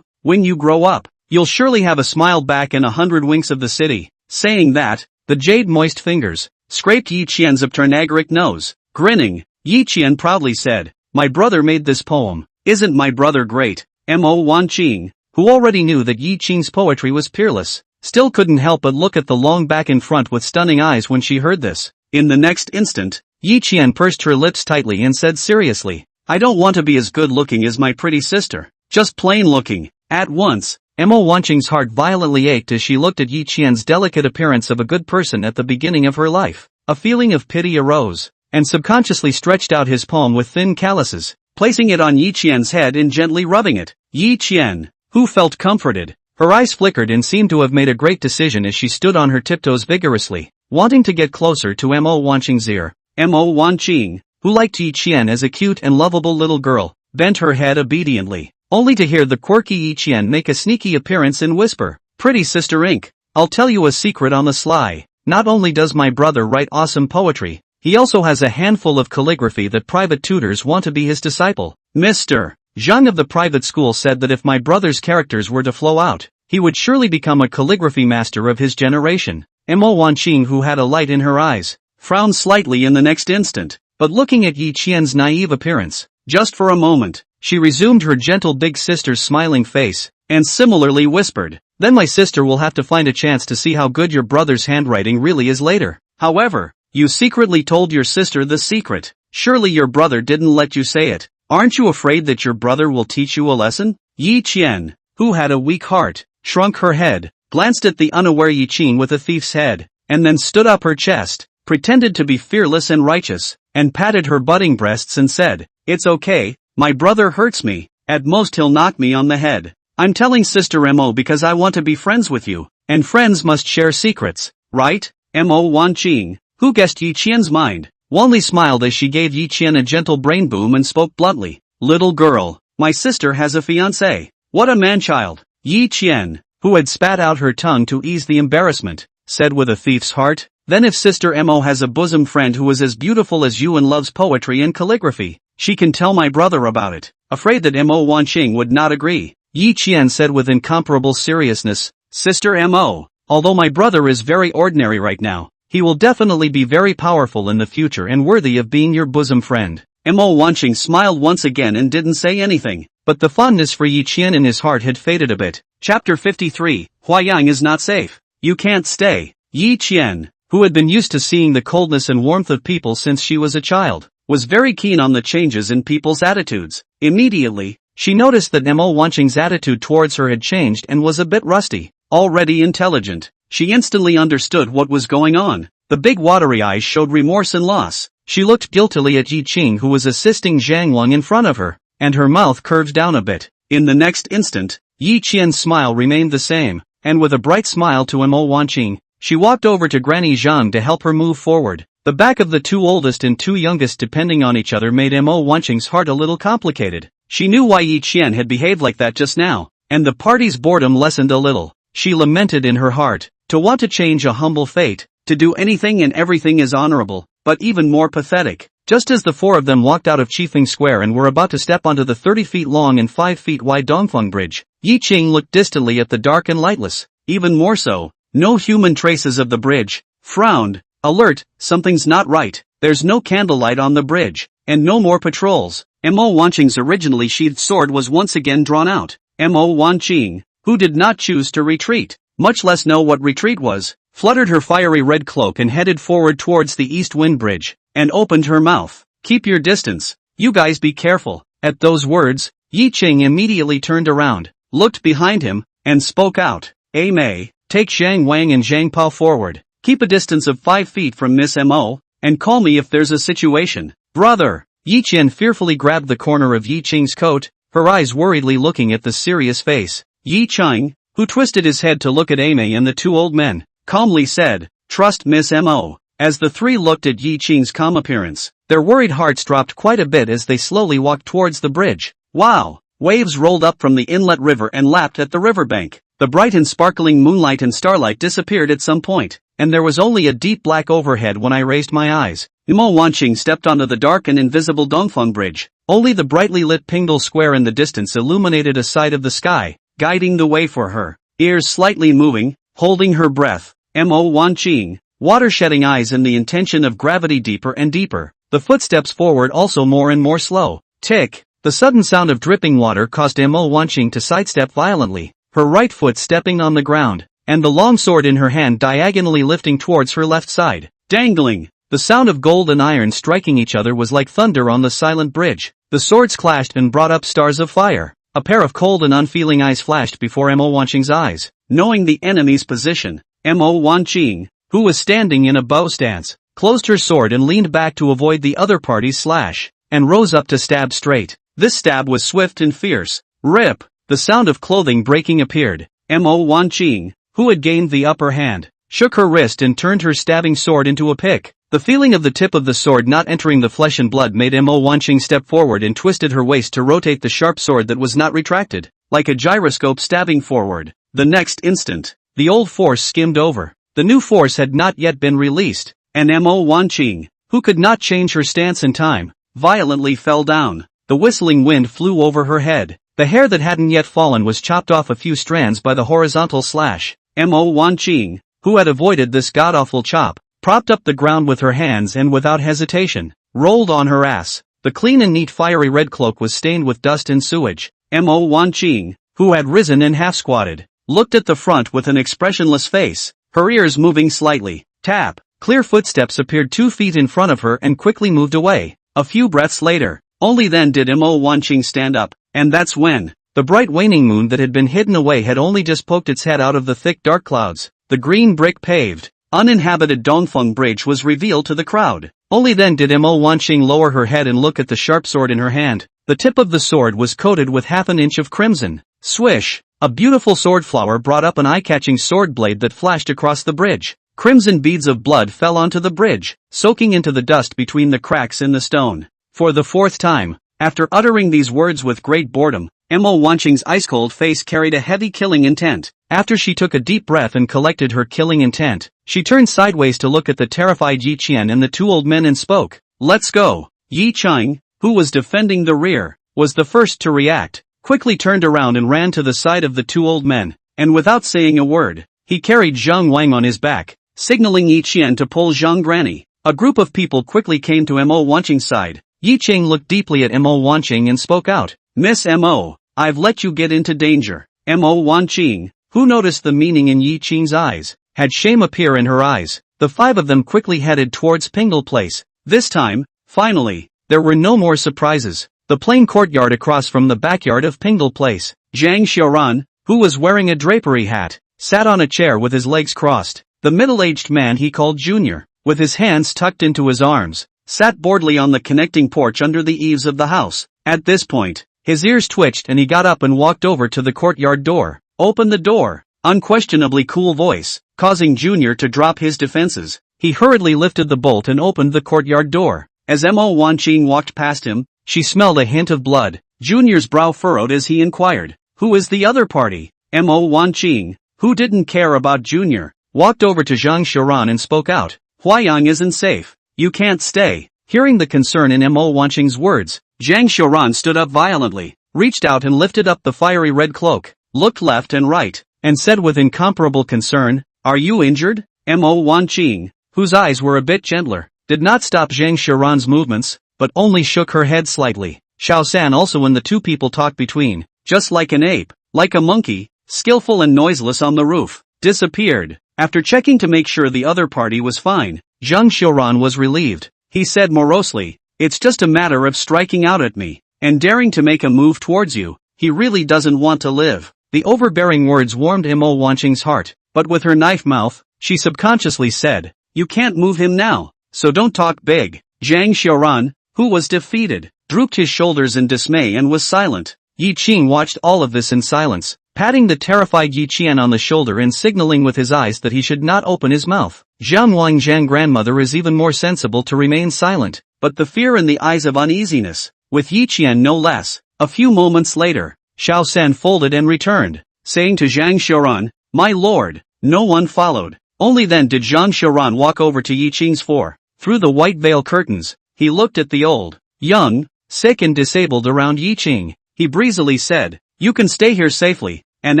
when you grow up, you'll surely have a smile back and 100 winks of the city. Saying that, the jade-moist fingers scraped Yi Qian's upturnagaric nose. Grinning, Yi Qian proudly said, my brother made this poem. Isn't my brother great? Mo Wanqing, who already knew that Yi Qian's poetry was peerless, still couldn't help but look at the long back in front with stunning eyes when she heard this. In the next instant, Yi Qian pursed her lips tightly and said seriously, I don't want to be as good looking as my pretty sister. Just plain looking. At once, Mo Wanqing's heart violently ached as she looked at Yi Qian's delicate appearance of a good person at the beginning of her life. A feeling of pity arose, and subconsciously stretched out his palm with thin calluses, placing it on Yi Qian's head and gently rubbing it. Yi Qian, who felt comforted, her eyes flickered and seemed to have made a great decision as she stood on her tiptoes vigorously, wanting to get closer to Mo Wanqing's ear. Mo Wanqing, who liked Yi Qian as a cute and lovable little girl, bent her head obediently, only to hear the quirky Yi Qian make a sneaky appearance and whisper, pretty sister Inc., I'll tell you a secret on the sly. Not only does my brother write awesome poetry, he also has a handful of calligraphy that private tutors want to be his disciple. Mr. Zhang of the private school said that if my brother's characters were to flow out, he would surely become a calligraphy master of his generation. Mo Wanqing, who had a light in her eyes, frowned slightly in the next instant, but looking at Yi Qian's naive appearance, just for a moment, she resumed her gentle big sister's smiling face, and similarly whispered, then my sister will have to find a chance to see how good your brother's handwriting really is later. However, you secretly told your sister the secret. Surely your brother didn't let you say it. Aren't you afraid that your brother will teach you a lesson? Yi Qian, who had a weak heart, shrunk her head, glanced at the unaware Yi Qian with a thief's head, and then stood up her chest, pretended to be fearless and righteous, and patted her budding breasts and said, it's okay, my brother hurts me, at most he'll knock me on the head. I'm telling Sister Mo because I want to be friends with you, and friends must share secrets, right? Mo Wanqing, who guessed Yi Qian's mind, wanly smiled as she gave Yi Qian a gentle brain boom and spoke bluntly, little girl, my sister has a fiancé. What a man-child. Yi Qian, who had spat out her tongue to ease the embarrassment, said with a thief's heart, then if Sister Mo has a bosom friend who is as beautiful as you and loves poetry and calligraphy, she can tell my brother about it. Afraid that Mo Wanqing would not agree, Yi Qian said with incomparable seriousness, Sister Mo, although my brother is very ordinary right now, he will definitely be very powerful in the future and worthy of being your bosom friend. Mo Wanqing smiled once again and didn't say anything, but the fondness for Yi Qian in his heart had faded a bit. Chapter 53, Huayang is not safe. You can't stay. Yi Qian, who had been used to seeing the coldness and warmth of people since she was a child, was very keen on the changes in people's attitudes. Immediately, she noticed that Mo Wanqing's attitude towards her had changed and was a bit rusty. Already intelligent, she instantly understood what was going on. The big watery eyes showed remorse and loss. She looked guiltily at Yi Qing, who was assisting Zhang Wang in front of her, and her mouth curved down a bit. In the next instant, Yi Qian's smile remained the same, and with a bright smile to Mo Wanqing, she walked over to Granny Zhang to help her move forward. The back of the two oldest and two youngest depending on each other made Mo Wanqing's heart a little complicated. She knew why Yi Qian had behaved like that just now, and the party's boredom lessened a little. She lamented in her heart, to want to change a humble fate, to do anything and everything is honorable, but even more pathetic. Just as the four of them walked out of Qifeng Square and were about to step onto the 30 feet long and 5 feet wide Dongfeng Bridge, Yi Qing looked distantly at the dark and lightless, even more so, no human traces of the bridge, frowned, alert, something's not right, there's no candlelight on the bridge, and no more patrols. Mo Wanqing's originally sheathed sword was once again drawn out. Mo Wanqing, who did not choose to retreat, much less know what retreat was, fluttered her fiery red cloak and headed forward towards the East Wind Bridge, and opened her mouth. keep your distance. You guys be careful. At those words, Yi Qing immediately turned around, looked behind him, and spoke out. Mei, take Zhang Wang and Zhang Pao forward. Keep a distance of 5 feet from Miss Mo, and call me if there's a situation. Brother! Yi Qian fearfully grabbed the corner of Yi Qing's coat, her eyes worriedly looking at the serious face. Yi Qing, who twisted his head to look at Mei and the 2 old men, calmly said, trust Miss Mo. As the 3 looked at Yi Qing's calm appearance, their worried hearts dropped quite a bit as they slowly walked towards the bridge. Wow! Waves rolled up from the inlet river and lapped at the riverbank. The bright and sparkling moonlight and starlight disappeared at some point, and there was only a deep black overhead when I raised my eyes. Mo Wanqing stepped onto the dark and invisible Dongfeng Bridge. Only the brightly lit Pingdal Square in the distance illuminated a side of the sky, guiding the way for her. Ears slightly moving, holding her breath. Mo Wanqing, water-shedding eyes and the intention of gravity deeper and deeper. The footsteps forward also more and more slow. Tick! The sudden sound of dripping water caused Mo Wanqing to sidestep violently, her right foot stepping on the ground, and the long sword in her hand diagonally lifting towards her left side. Dangling! The sound of gold and iron striking each other was like thunder on the silent bridge. The swords clashed and brought up stars of fire. A pair of cold and unfeeling eyes flashed before Mo Wanqing's eyes. Knowing the enemy's position, Mo Wanqing, who was standing in a bow stance, closed her sword and leaned back to avoid the other party's slash, and rose up to stab straight. This stab was swift and fierce. Rip! The sound of clothing breaking appeared. Mo Wanqing, who had gained the upper hand, shook her wrist and turned her stabbing sword into a pick. The feeling of the tip of the sword not entering the flesh and blood made Mo Wanqing step forward and twisted her waist to rotate the sharp sword that was not retracted, like a gyroscope stabbing forward. The next instant, the old force skimmed over. The new force had not yet been released, and Mo Wanqing, who could not change her stance in time, violently fell down. The whistling wind flew over her head. The hair that hadn't yet fallen was chopped off a few strands by the horizontal slash. Mo Wanqing, who had avoided this god-awful chop, propped up the ground with her hands and without hesitation, rolled on her ass. The clean and neat fiery red cloak was stained with dust and sewage. Mo Wanqing, who had risen and half-squatted, looked at the front with an expressionless face, her ears moving slightly. Tap! Clear footsteps appeared 2 feet in front of her and quickly moved away. A few breaths later, only then did Mo Wanqing stand up, and that's when the bright waning moon that had been hidden away had only just poked its head out of the thick dark clouds. The green brick paved, uninhabited Dongfeng Bridge was revealed to the crowd. Only then did Mo Wanqing lower her head and look at the sharp sword in her hand. The tip of the sword was coated with half an inch of crimson. Swish! A beautiful sword flower brought up an eye-catching sword blade that flashed across the bridge. Crimson beads of blood fell onto the bridge, soaking into the dust between the cracks in the stone. For the 4th time, after uttering these words with great boredom, Mo Wanqing's ice-cold face carried a heavy killing intent. After she took a deep breath and collected her killing intent, she turned sideways to look at the terrified Yi Qian and the 2 old men and spoke. Let's go! Yi Qing, who was defending the rear, was the first to react, quickly turned around and ran to the side of the 2 old men, and without saying a word, he carried Zhang Wang on his back, signaling Yi Qian to pull Zhang Granny. A group of people quickly came to Mo Wanqing's side. Yi Qing looked deeply at Mo Wanqing and spoke out. Miss Mo, I've let you get into danger. Mo Wanqing, who noticed the meaning in Yi Qing's eyes, had shame appear in her eyes. The 5 of them quickly headed towards Pingdal Place. This time, finally, there were no more surprises. The plain courtyard across from the backyard of Pingdal Place. Zhang Xiaoran, who was wearing a drapery hat, sat on a chair with his legs crossed. The middle-aged man he called Junior, with his hands tucked into his arms, sat boredly on the connecting porch under the eaves of the house. At this point, his ears twitched and he got up and walked over to the courtyard door. Open the door. Unquestionably cool voice, causing Junior to drop his defenses. He hurriedly lifted the bolt and opened the courtyard door. As Mo Wanqing walked past him, she smelled a hint of blood. Junior's brow furrowed as he inquired, who is the other party? Mo Wanqing, who didn't care about Junior, walked over to Zhang Xiaoran and spoke out. Huayang isn't safe. You can't stay. Hearing the concern in Mo Wanqing's words, Zhang Xiaoran stood up violently, reached out and lifted up the fiery red cloak, looked left and right, and said with incomparable concern, Are you injured? Mo Wanqing, whose eyes were a bit gentler, did not stop Zhang Xiaoran's movements, but only shook her head slightly. Xiao San also when the 2 people talked between, just like an ape, like a monkey, skillful and noiseless on the roof, disappeared. After checking to make sure the other party was fine, Zhang Xiaoran was relieved. He said morosely, It's just a matter of striking out at me, and daring to make a move towards you. He really doesn't want to live. The overbearing words warmed Mo Wanqing's heart, but with her knife mouth, she subconsciously said, "You can't move him now, so don't talk big." Zhang Xiaoran, who was defeated, drooped his shoulders in dismay and was silent. Yi Qing watched all of this in silence, patting the terrified Yi Qian on the shoulder and signaling with his eyes that he should not open his mouth. Zhang Wangjang grandmother is even more sensible to remain silent, but the fear in the eyes of uneasiness, with Yi Qian no less. A few moments later, Xiao San folded and returned, saying to Zhang Xiaoran, "My lord." No one followed. Only then did Zhang Xiaoran walk over to Yi Qing's fore. Through the white veil curtains, he looked at the old, young, sick and disabled around Yi Qing. He breezily said, "You can stay here safely, and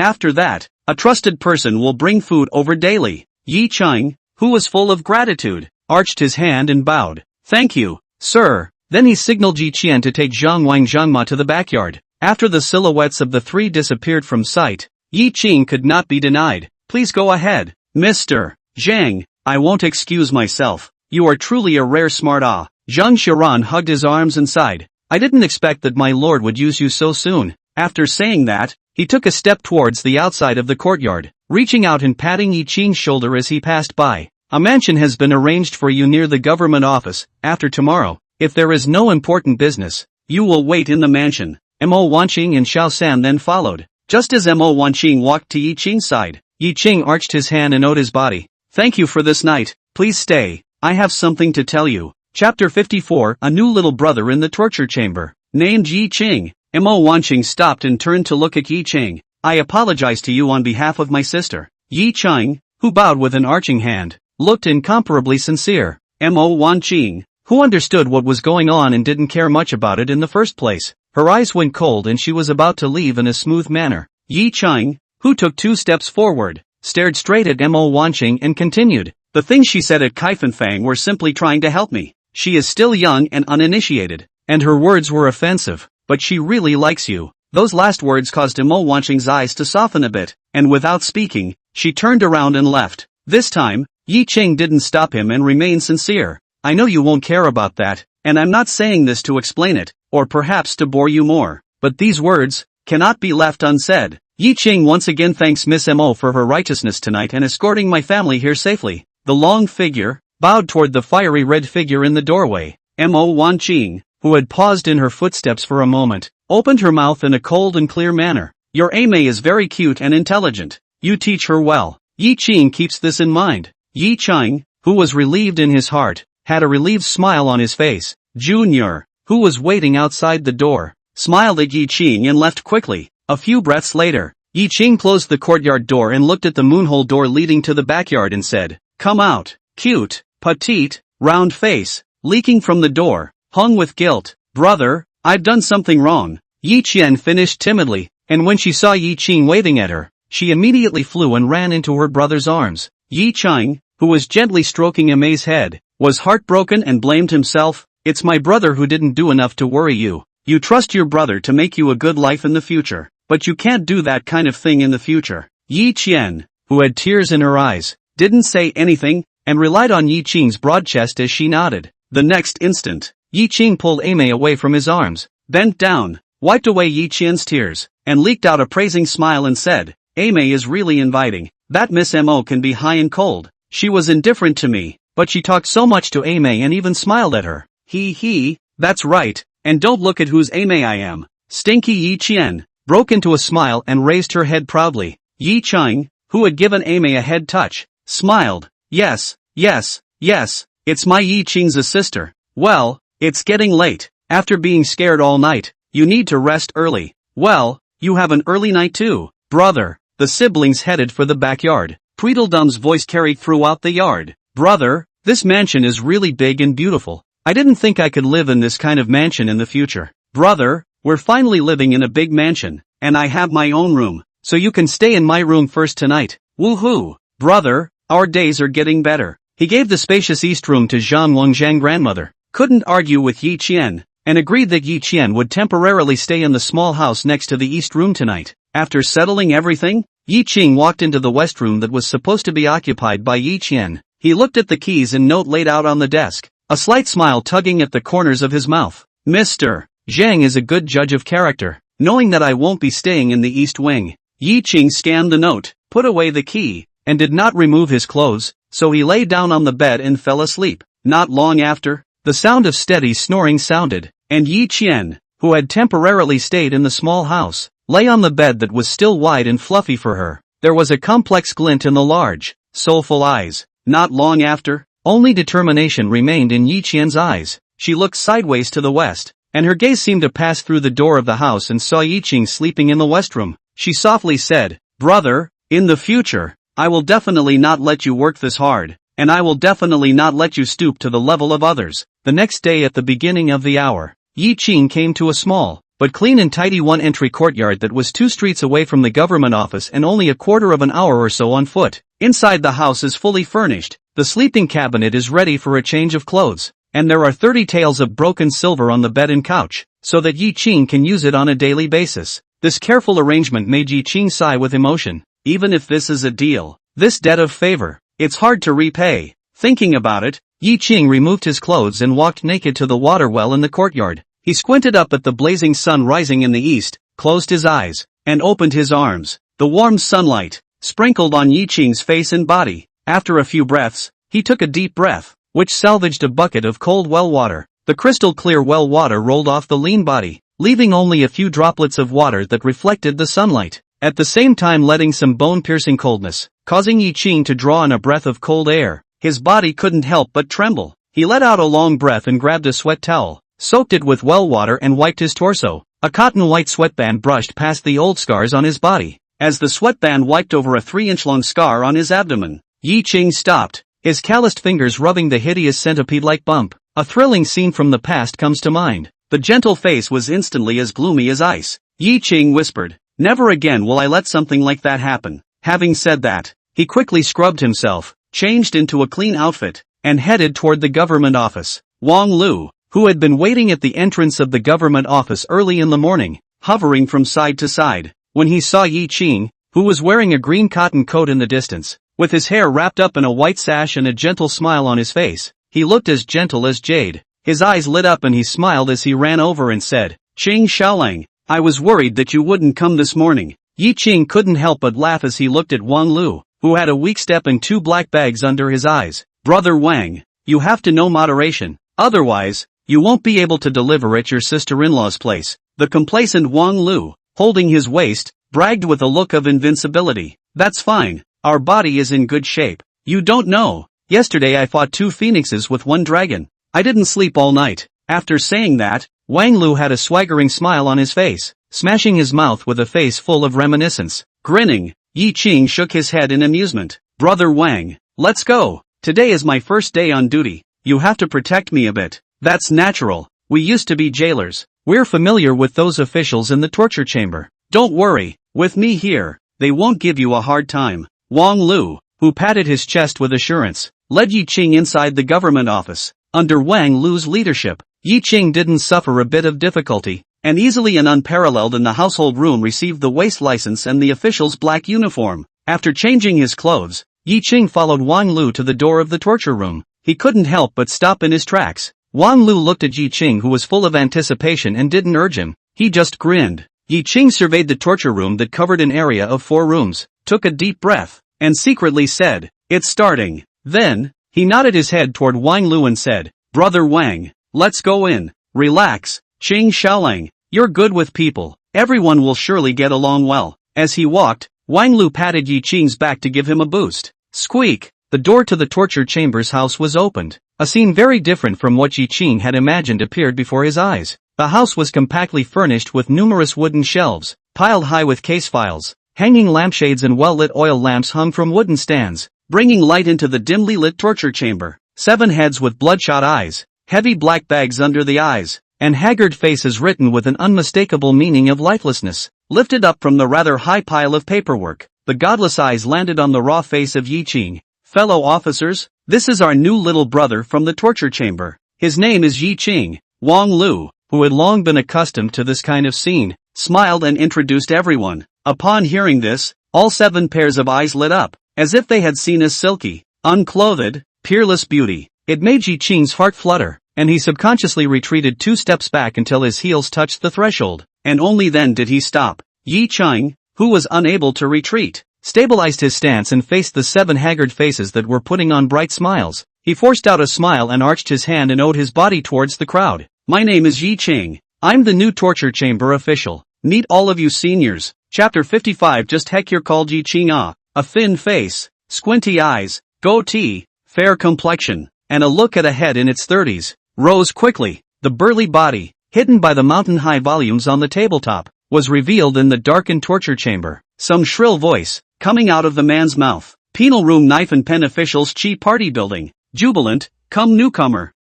after that, a trusted person will bring food over daily." Yi Qing, who was full of gratitude, arched his hand and bowed. "Thank you, sir." Then he signaled Yi Qian to take Zhang Wangzhangma to the backyard. After the silhouettes of the three disappeared from sight, Yi Qing could not be denied. "Please go ahead, Mr. Zhang. I won't excuse myself. You are truly a rare smart-ah." Zhang Xiaoran hugged his arms and sighed. "I didn't expect that my lord would use you so soon." After saying that, he took a step towards the outside of the courtyard, reaching out and patting Yi Qing's shoulder as he passed by. "A mansion has been arranged for you near the government office. After tomorrow, if there is no important business, you will wait in the mansion." Mo Wanqing and Xiao San then followed. Just as Mo Wanqing walked to Yi Qing's side, Yi Qing arched his hand and owed his body. "Thank you for this night. Please stay. I have something to tell you." Chapter 54, A New Little Brother in the Torture Chamber. Named Yi Qing. Mo Wanqing stopped and turned to look at Yi Qing. "I apologize to you on behalf of my sister." Yi Qing, who bowed with an arching hand, looked incomparably sincere. Mo Wanqing, who understood what was going on and didn't care much about it in the first place. Her eyes went cold and she was about to leave in a smooth manner. Yi Qing, who took 2 steps forward, stared straight at Mo Wanqing and continued, "The things she said at Kaifenfang were simply trying to help me. She is still young and uninitiated, and her words were offensive, but she really likes you." Those last words caused Mo Wanqing's eyes to soften a bit, and without speaking, she turned around and left. This time, Yi Qing didn't stop him and remained sincere. "I know you won't care about that, and I'm not saying this to explain it, or perhaps to bore you more, but these words cannot be left unsaid. Yi Qing once again thanks Miss Mo for her righteousness tonight and escorting my family here safely." The long figure bowed toward the fiery red figure in the doorway. Mo Wanqing, who had paused in her footsteps for a moment, opened her mouth in a cold and clear manner. "Your Ame is very cute and intelligent. You teach her well." Yi Qing keeps this in mind. Yi Qing, who was relieved in his heart, had a relieved smile on his face. Junior, who was waiting outside the door, smiled at Yi Qing and left quickly. A few breaths later, Yi Qing closed the courtyard door and looked at the moonhole door leading to the backyard and said, "Come out." Cute, petite, round face, leaking from the door, hung with guilt. "Brother, I've done something wrong." Yi Qian finished timidly, and when she saw Yi Qing waving at her, she immediately flew and ran into her brother's arms. Yi Qing, who was gently stroking Ame's head, was heartbroken and blamed himself. "It's my brother who didn't do enough to worry you. You trust your brother to make you a good life in the future, but you can't do that kind of thing in the future." Yi Qian, who had tears in her eyes, didn't say anything, and relied on Yi Qing's broad chest as she nodded. The next instant, Yi Qing pulled Ame away from his arms, bent down, wiped away Yi Qian's tears, and leaked out a praising smile and said, "Ame is really inviting. That Miss Mo can be high and cold. She was indifferent to me, but she talked so much to Ame and even smiled at her. He, that's right, and don't look at whose Ame I am." Stinky Yi Qian broke into a smile and raised her head proudly. Yi Qing, who had given Ame a head touch, smiled. Yes, it's my Yi Qing's sister. "Well, it's getting late. After being scared all night, you need to rest early." "Well, you have an early night too, brother." The siblings headed for the backyard. Tweedledum's voice carried throughout the yard. "Brother, this mansion is really big and beautiful. I didn't think I could live in this kind of mansion in the future." "Brother, we're finally living in a big mansion, and I have my own room, so you can stay in my room first tonight." "Woohoo! Brother, our days are getting better." He gave the spacious east room to Zhang Wangjiang grandmother, couldn't argue with Yi Qian, and agreed that Yi Qian would temporarily stay in the small house next to the east room tonight. After settling everything, Yi Qing walked into the west room that was supposed to be occupied by Yi Qian. He looked at the keys and note laid out on the desk. a slight smile tugging at the corners of his mouth. Mr. Zhang is a good judge of character. Knowing that I won't be staying in the East Wing, Yi Qing scanned the note, put away the key, and did not remove his clothes, so he lay down on the bed and fell asleep. Not long after, the sound of steady snoring sounded, and Yi Qian, who had temporarily stayed in the small house, lay on the bed that was still wide and fluffy for her. There was a complex glint in the large, soulful eyes. Not long after, only determination remained in Yi Qian's eyes. She looked sideways to the west, and her gaze seemed to pass through the door of the house and saw Yi Qing sleeping in the west room. She softly said, "Brother, in the future, I will definitely not let you work this hard, and I will definitely not let you stoop to the level of others." The next day at the beginning of the hour, Yi Qing came to a small, but clean and tidy one-entry courtyard that was 2 streets away from the government office and only a quarter of an hour or so on foot. Inside the house is fully furnished, the sleeping cabinet is ready for a change of clothes, and there are 30 taels of broken silver on the bed and couch, so that Yi Qing can use it on a daily basis. This careful arrangement made Yi Qing sigh with emotion. Even if this is a deal, this debt of favor, it's hard to repay. Thinking about it, Yi Qing removed his clothes and walked naked to the water well in the courtyard. He squinted up at the blazing sun rising in the east, closed his eyes, and opened his arms. The warm sunlight sprinkled on Yi Qing's face and body. After a few breaths, he took a deep breath, which salvaged a bucket of cold well water. The crystal clear well water rolled off the lean body, leaving only a few droplets of water that reflected the sunlight, at the same time letting some bone-piercing coldness, causing Yi Qing to draw in a breath of cold air. His body couldn't help but tremble. He let out a long breath and grabbed a sweat towel, soaked it with well water and wiped his torso. A cotton-white sweatband brushed past the old scars on his body. As the sweatband wiped over a 3-inch-long scar on his abdomen, Yi Qing stopped, his calloused fingers rubbing the hideous centipede-like bump. A thrilling scene from the past comes to mind. The gentle face was instantly as gloomy as ice. Yi Qing whispered, "Never again will I let something like that happen." Having said that, he quickly scrubbed himself, changed into a clean outfit, and headed toward the government office. Wang Lu, who had been waiting at the entrance of the government office early in the morning, hovering from side to side, when he saw Yi Qing, who was wearing a green cotton coat in the distance, with his hair wrapped up in a white sash and a gentle smile on his face. He looked as gentle as jade. His eyes lit up and he smiled as he ran over and said, "Qing Xiaolang, I was worried that you wouldn't come this morning." Yi Qing couldn't help but laugh as he looked at Wang Lu, who had a weak step and 2 black bags under his eyes. "Brother Wang, you have to know moderation, otherwise, you won't be able to deliver at your sister-in-law's place." The complacent Wang Lu, holding his waist, bragged with a look of invincibility. "That's fine, our body is in good shape. You don't know, yesterday I fought 2 phoenixes with 1 dragon. I didn't sleep all night." After saying that, Wang Lu had a swaggering smile on his face, smashing his mouth with a face full of reminiscence. Grinning, Yi Qing shook his head in amusement. "Brother Wang, let's go. Today is my first day on duty. You have to protect me a bit." "That's natural. We used to be jailers. We're familiar with those officials in the torture chamber. Don't worry, with me here, they won't give you a hard time." Wang Lu, who patted his chest with assurance, led Yi Qing inside the government office. Under Wang Lu's leadership, Yi Qing didn't suffer a bit of difficulty, and easily and unparalleled in the household room received the waist license and the official's black uniform. After changing his clothes, Yi Qing followed Wang Lu to the door of the torture room. He couldn't help but stop in his tracks. Wang Lu looked at Yi Qing, who was full of anticipation, and didn't urge him. He just grinned. Yi Qing surveyed the torture room that covered an area of 4 rooms, took a deep breath, and secretly said, "It's starting." Then, he nodded his head toward Wang Lu and said, "Brother Wang, let's go in. Relax, Qing Xiaolang, you're good with people. Everyone will surely get along well." As he walked, Wang Lu patted Yi Qing's back to give him a boost. Squeak! The door to the torture chamber's house was opened. A scene very different from what Yi Qing had imagined appeared before his eyes. The house was compactly furnished with numerous wooden shelves, piled high with case files, hanging lampshades and well-lit oil lamps hung from wooden stands, bringing light into the dimly lit torture chamber. 7 heads with bloodshot eyes, heavy black bags under the eyes, and haggard faces written with an unmistakable meaning of lifelessness, lifted up from the rather high pile of paperwork. The godless eyes landed on the raw face of Yi Qing. "Fellow officers, this is our new little brother from the torture chamber. His name is Yi Qing." Wang Lu, who had long been accustomed to this kind of scene, smiled and introduced everyone. Upon hearing this, all 7 pairs of eyes lit up, as if they had seen a silky, unclothed, peerless beauty. It made Yi Qing's heart flutter, and he subconsciously retreated 2 steps back until his heels touched the threshold, and only then did he stop. Yi Qing, who was unable to retreat, stabilized his stance and faced the 7 haggard faces that were putting on bright smiles. He forced out a smile and arched his hand and owed his body towards the crowd. My name is Yi Qing. I'm the new torture chamber official. Meet all of you seniors. Chapter 55. Just heck, you're called Yi Qing. A thin face, squinty eyes, goatee, fair complexion, and a look at a head in its 30s, rose quickly. The burly body, hidden by the mountain-high volumes on the tabletop, was revealed in the darkened torture chamber. Some shrill voice, coming out of the man's mouth. Penal room knife and pen officials Chi party building. Jubilant, come newcomer,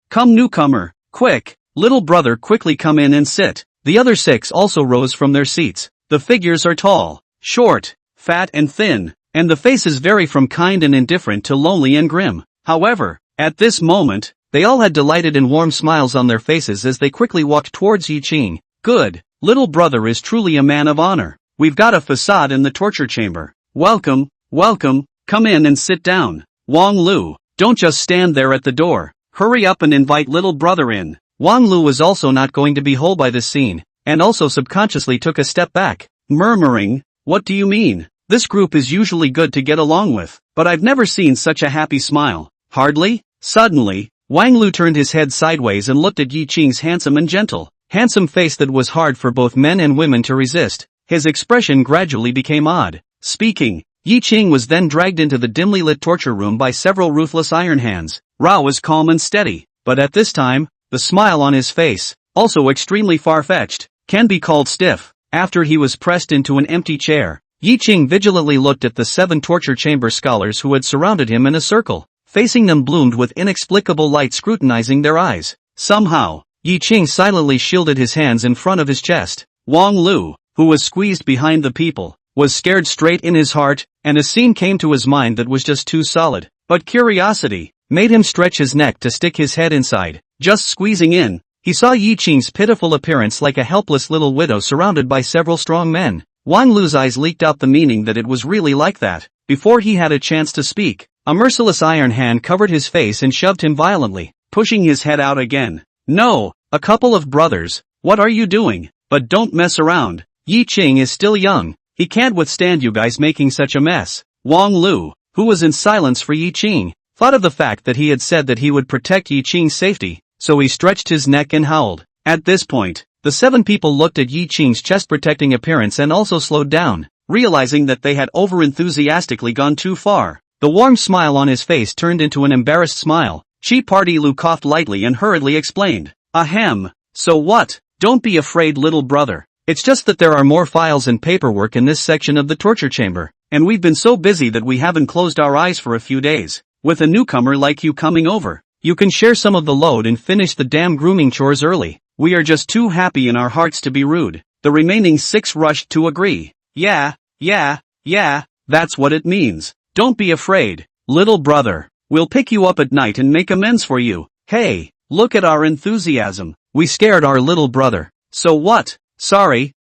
quick, little brother quickly come in and sit. The other 6 also rose from their seats. The figures are tall, short, fat and thin, and the faces vary from kind and indifferent to lonely and grim. However, at this moment, they all had delighted and warm smiles on their faces as they quickly walked towards Yi Qing. Good, little brother is truly a man of honor. We've got a facade in the torture chamber. Welcome, come in and sit down. Wang Lu, don't just stand there at the door. Hurry up and invite little brother in. Wang Lu was also not going to be whole by this scene, and also subconsciously took a step back, murmuring, what do you mean? This group is usually good to get along with, but I've never seen such a happy smile. Hardly? Suddenly, Wang Lu turned his head sideways and looked at Yi Qing's handsome face that was hard for both men and women to resist. His expression gradually became odd. Speaking, Yi Qing was then dragged into the dimly lit torture room by several ruthless iron hands. Ra was calm and steady, but at this time, the smile on his face, also extremely far-fetched, can be called stiff. After he was pressed into an empty chair, Yi Qing vigilantly looked at the 7 torture chamber scholars who had surrounded him in a circle. Facing them bloomed with inexplicable light scrutinizing their eyes. Somehow, Yi Qing silently shielded his hands in front of his chest. Wang Lu, who was squeezed behind the people, was scared straight in his heart, and a scene came to his mind that was just too solid. But curiosity made him stretch his neck to stick his head inside. Just squeezing in, he saw Yi Qing's pitiful appearance like a helpless little widow surrounded by several strong men. Wang Lu's eyes leaked out the meaning that it was really like that. Before he had a chance to speak, a merciless iron hand covered his face and shoved him violently, pushing his head out again. No, a couple of brothers, what are you doing? But don't mess around. Yi Qing is still young. He can't withstand you guys making such a mess. Wang Lu, who was in silence for Yi Qing, thought of the fact that he had said that he would protect Yi Qing's safety, so he stretched his neck and howled. At this point, the 7 people looked at Yi Qing's chest-protecting appearance and also slowed down, realizing that they had over-enthusiastically gone too far. The warm smile on his face turned into an embarrassed smile. Chi Party Lu coughed lightly and hurriedly explained. Ahem, so what? Don't be afraid, little brother. It's just that there are more files and paperwork in this section of the torture chamber, and we've been so busy that we haven't closed our eyes for a few days. With a newcomer like you coming over, you can share some of the load and finish the damn grooming chores early. We are just too happy in our hearts to be rude. The remaining 6 rushed to agree. Yeah, that's what it means. Don't be afraid, little brother. We'll pick you up at night and make amends for you. Hey, look at our enthusiasm. We scared our little brother. So what? Sorry,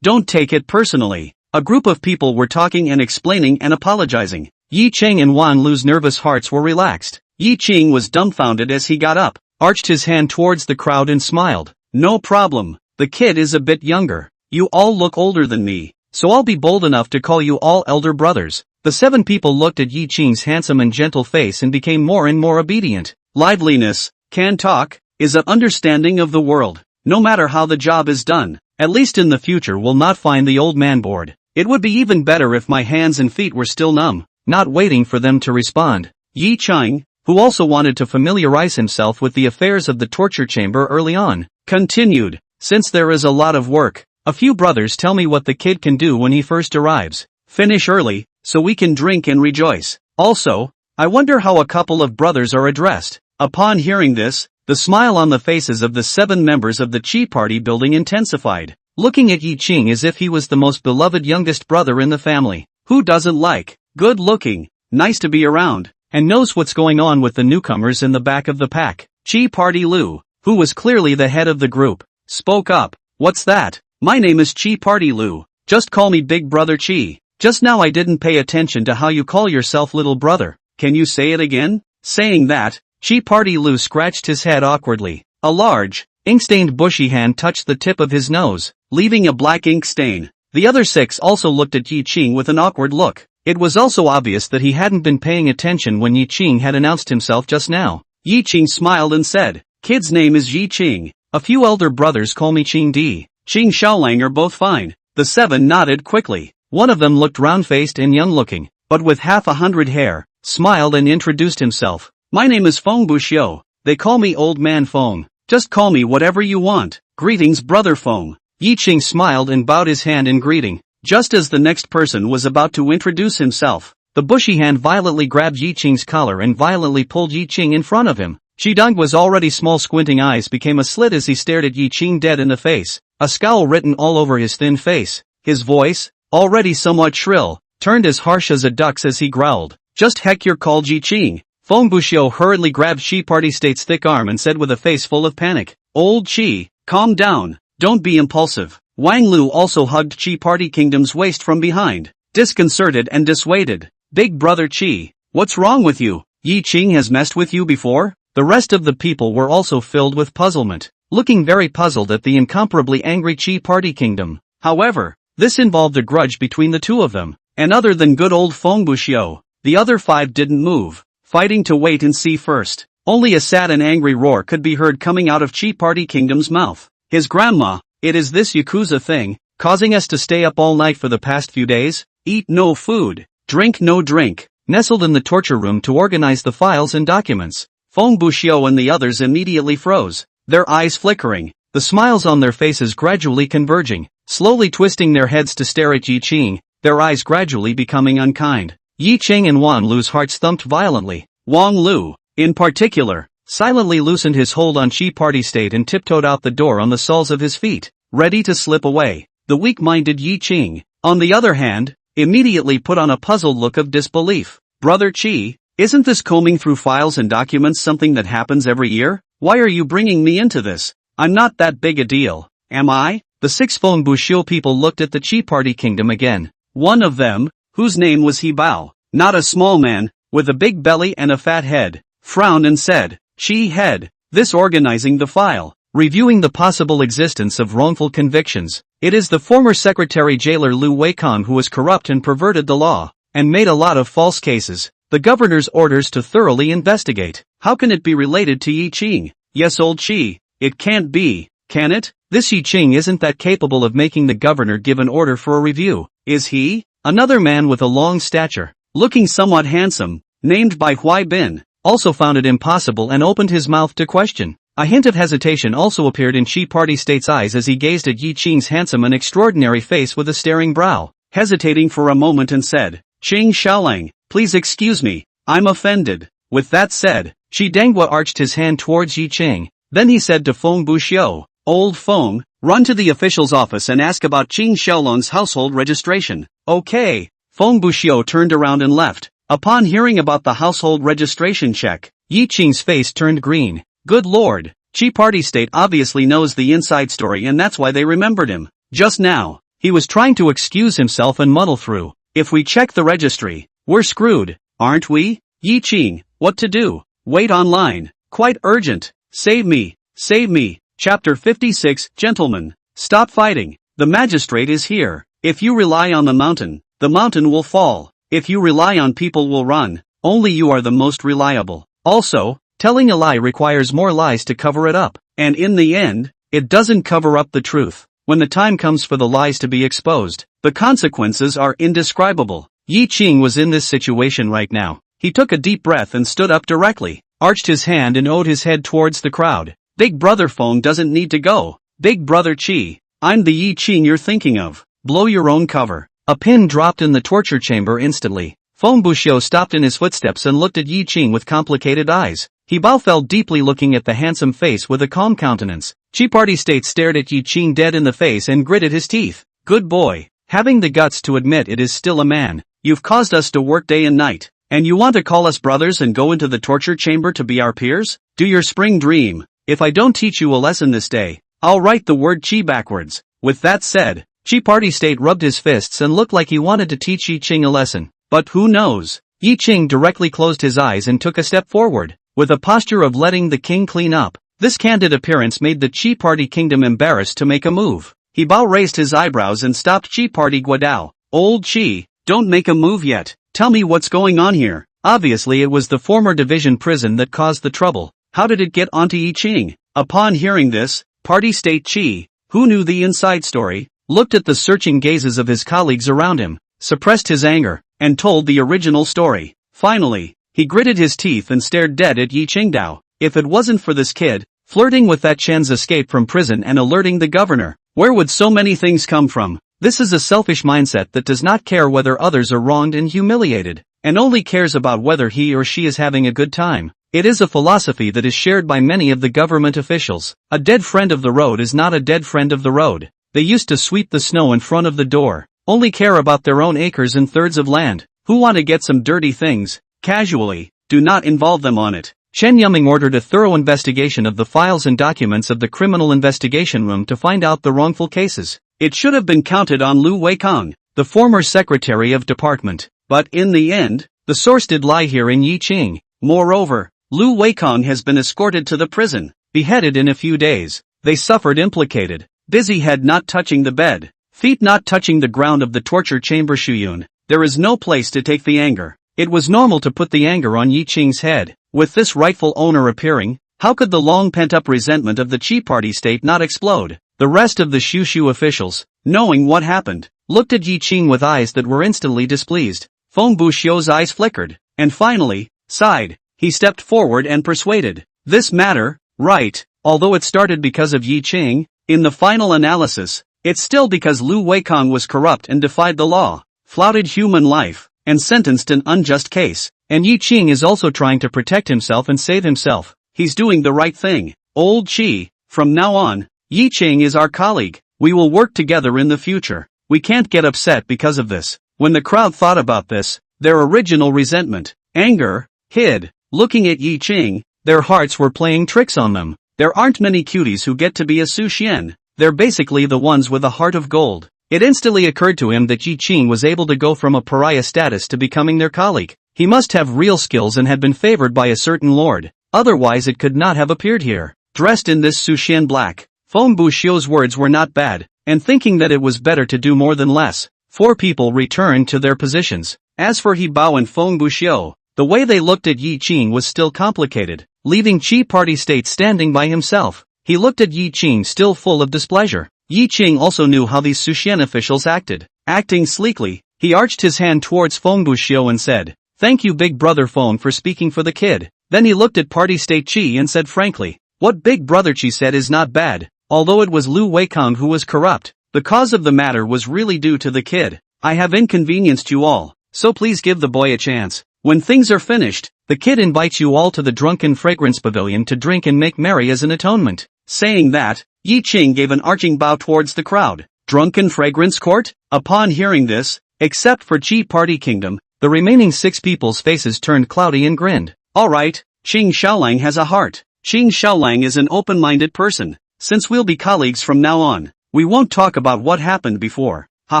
don't take it personally. A group of people were talking and explaining and apologizing. Yi Qing and Wang Lu's nervous hearts were relaxed. Yi Qing was dumbfounded as he got up, arched his hand towards the crowd and smiled. No problem, the kid is a bit younger. You all look older than me, so I'll be bold enough to call you all elder brothers. The 7 people looked at Yi Qing's handsome and gentle face and became more and more obedient. Liveliness, can talk, is an understanding of the world. No matter how the job is done, at least in the future will not find the old man bored. It would be even better if my hands and feet were still numb. Not waiting for them to respond, Yi Qing, who also wanted to familiarize himself with the affairs of the torture chamber early on, continued. Since there is a lot of work, a few brothers tell me what the kid can do when he first arrives. Finish early, so we can drink and rejoice. Also, I wonder how a couple of brothers are addressed. Upon hearing this, the smile on the faces of the 7 members of the Chi Party building intensified, looking at Yi Qing as if he was the most beloved youngest brother in the family. Who doesn't like good looking, nice to be around, and knows what's going on with the newcomers in the back of the pack? Chi Party Lu, who was clearly the head of the group, spoke up. What's that? My name is Chi Party Lu. Just call me Big Brother Chi. Just now I didn't pay attention to how you call yourself little brother. Can you say it again? Saying that, Chi Party Lu scratched his head awkwardly. A large, ink-stained bushy hand touched the tip of his nose, leaving a black ink stain. The other 6 also looked at Yi Qing with an awkward look. It was also obvious that he hadn't been paying attention when Yi Qing had announced himself just now. Yi Qing smiled and said, "Kid's name is Yi Qing. A few elder brothers call me Qing Di. Qing Xiaolang are both fine." The 7 nodded quickly. One of them looked round-faced and young-looking, but with half 100 hair, smiled and introduced himself. "My name is Feng Buxiu. They call me Old Man Feng. Just call me whatever you want. Greetings, Brother Feng." Yi Qing smiled and bowed his hand in greeting. Just as the next person was about to introduce himself, the bushy hand violently grabbed Yi Qing's collar and violently pulled Yi Qing in front of him. Shidong was already small, squinting eyes became a slit as he stared at Yi Qing dead in the face, a scowl written all over his thin face. His voice, already somewhat shrill, turned as harsh as a duck's as he growled, "Just heck you're called Yi Qing." Feng Buxiu hurriedly grabbed Chi Party State's thick arm and said with a face full of panic, "Old Chi, calm down, don't be impulsive." Wang Lu also hugged Chi Party Kingdom's waist from behind, disconcerted and dissuaded. "Big brother Chi, what's wrong with you? Yi Qing has messed with you before?" The rest of the people were also filled with puzzlement, looking very puzzled at the incomparably angry Chi Party Kingdom. However, this involved a grudge between the two of them, and other than good old Feng Buxiu, the other 5 didn't move, fighting to wait and see first. Only a sad and angry roar could be heard coming out of Chi Party Kingdom's mouth. His grandma, "It is this Yakuza thing, causing us to stay up all night for the past few days, eat no food, drink no drink." Nestled in the torture room to organize the files and documents, Feng Buxiu and the others immediately froze, their eyes flickering, the smiles on their faces gradually converging, slowly twisting their heads to stare at Yi Qing, their eyes gradually becoming unkind. Yi Qing and Wang Lu's hearts thumped violently. Wang Lu, in particular, silently loosened his hold on Chi Party State and tiptoed out the door on the soles of his feet, ready to slip away. The weak-minded Yi Qing, on the other hand, immediately put on a puzzled look of disbelief. "Brother Chi, isn't this combing through files and documents something that happens every year? Why are you bringing me into this? I'm not that big a deal, am I?" The 6 Feng Buxiu people looked at the Chi Party Kingdom again. One of them, whose name was He Bao, not a small man, with a big belly and a fat head, frowned and said, "Chi head, this organizing the file, reviewing the possible existence of wrongful convictions. It is the former secretary jailer Lu Weikong who was corrupt and perverted the law, and made a lot of false cases. The governor's orders to thoroughly investigate. How can it be related to Yi Qing?" "Yes, old Chi, it can't be, can it? This Yi Qing isn't that capable of making the governor give an order for a review, is he?" Another man with a long stature, looking somewhat handsome, named by Huai Bin, also found it impossible and opened his mouth to question. A hint of hesitation also appeared in Chi Party State's eyes as he gazed at Yi Qing's handsome and extraordinary face with a staring brow, hesitating for a moment and said, "Qing Xiaolang, please excuse me, I'm offended." With that said, Shi Dangwa arched his hand towards Yi Qing, then he said to Feng Buxiu, "Old Feng, run to the official's office and ask about Qing Xiaolang's household registration." "Okay." Feng Buxiu turned around and left. Upon hearing about the household registration check, Yi Qing's face turned green. Good lord, Chi Party State obviously knows the inside story and that's why they remembered him. Just now, he was trying to excuse himself and muddle through, "If we check the registry, we're screwed, aren't we? Yi Qing, what to do? Wait online, quite urgent, save me, save me." Chapter 56, Gentlemen, stop fighting, the magistrate is here. If you rely on the mountain will fall. If you rely on people will run, only you are the most reliable. Also, telling a lie requires more lies to cover it up, and in the end, it doesn't cover up the truth. When the time comes for the lies to be exposed, the consequences are indescribable. Yi Qing was in this situation right now. He took a deep breath and stood up directly, arched his hand and owed his head towards the crowd. "Big brother Feng doesn't need to go. Big brother Chi, I'm the Yi Qing you're thinking of. Blow your own cover." A pin dropped in the torture chamber instantly. Feng Buxiu stopped in his footsteps and looked at Yi Qing with complicated eyes. He bow fell deeply looking at the handsome face with a calm countenance. Chi Party State stared at Yi Qing dead in the face and gritted his teeth. "Good boy, having the guts to admit it is still a man. You've caused us to work day and night, and you want to call us brothers and go into the torture chamber to be our peers? Do your spring dream. If I don't teach you a lesson this day, I'll write the word Chi backwards." With that said, Chi Party State rubbed his fists and looked like he wanted to teach Yi Qing a lesson. But who knows? Yi Qing directly closed his eyes and took a step forward. with a posture of letting the king clean up. This candid appearance made the Chi Party Kingdom embarrassed to make a move. He Bao raised his eyebrows and stopped Chi Party Guadao. Old Chi, don't make a move yet. Tell me what's going on here. Obviously it was the former division prison that caused the trouble. How did it get onto Yi Qing? Upon hearing this, Party State Chi, who knew the inside story, looked at the searching gazes of his colleagues around him, suppressed his anger, and told the original story. Finally, he gritted his teeth and stared dead at Yi Qingdao. If it wasn't for this kid, flirting with that Chen's escape from prison and alerting the governor, where would so many things come from? This is a selfish mindset that does not care whether others are wronged and humiliated, and only cares about whether he or she is having a good time. It is a philosophy that is shared by many of the government officials. A dead friend of the road is not a dead friend of the road. They used to sweep the snow in front of the door, only care about their own acres and thirds of land. Who want to get some dirty things, casually, do not involve them on it. Chen Yuming ordered a thorough investigation of the files and documents of the criminal investigation room to find out the wrongful cases. It should have been counted on Lu Weikong, the former secretary of department. But in the end, the source did lie here in Yi Qing. Moreover, Lu Weikong has been escorted to the prison, beheaded in a few days. They suffered implicated. Dizzy head not touching the bed, feet not touching the ground of the torture chamber. Shuyun, there is no place to take the anger. It was normal to put the anger on Yi Qing's head. With this rightful owner appearing, how could the long pent-up resentment of the Chi Party state not explode? The rest of the Shushu officials, knowing what happened, looked at Yi Qing with eyes that were instantly displeased. Feng Buxiu's eyes flickered, and finally, sighed. He stepped forward and persuaded. This matter, right, although it started because of Yi Qing, in the final analysis, it's still because Lu Weikong was corrupt and defied the law, flouted human life, and sentenced an unjust case. And Yi Qing is also trying to protect himself and save himself. He's doing the right thing. Old Chi, from now on, Yi Qing is our colleague. We will work together in the future. We can't get upset because of this. When the crowd thought about this, their original resentment, anger, hid. Looking at Yi Qing, their hearts were playing tricks on them. There aren't many cuties who get to be a Su Xian. They're basically the ones with a heart of gold. It instantly occurred to him that Yi Qing was able to go from a pariah status to becoming their colleague. He must have real skills and had been favored by a certain lord, otherwise it could not have appeared here. Dressed in this Su Xian black, Feng Buxiu's words were not bad, and thinking that it was better to do more than less, four people returned to their positions. As for He Bao and Feng Buxiu, the way they looked at Yi Qing was still complicated, leaving Chi Party State standing by himself. He looked at Yi Qing still full of displeasure. Yi Qing also knew how these Su Xian officials acted. Acting sleekly, he arched his hand towards Feng Buxiu and said, "Thank you Big Brother Feng for speaking for the kid." Then he looked at Party State Chi and said frankly, "What Big Brother Chi said is not bad. Although it was Lu Weikong who was corrupt, the cause of the matter was really due to the kid. I have inconvenienced you all, so please give the boy a chance. When things are finished, the kid invites you all to the Drunken Fragrance Pavilion to drink and make merry as an atonement." Saying that, Yi Qing gave an arching bow towards the crowd. Drunken Fragrance Court? Upon hearing this, except for Chi Party Kingdom, the remaining 6 people's faces turned cloudy and grinned. Alright, Qing Xiaolang has a heart. Qing Xiaolang is an open-minded person. Since we'll be colleagues from now on, we won't talk about what happened before. Ha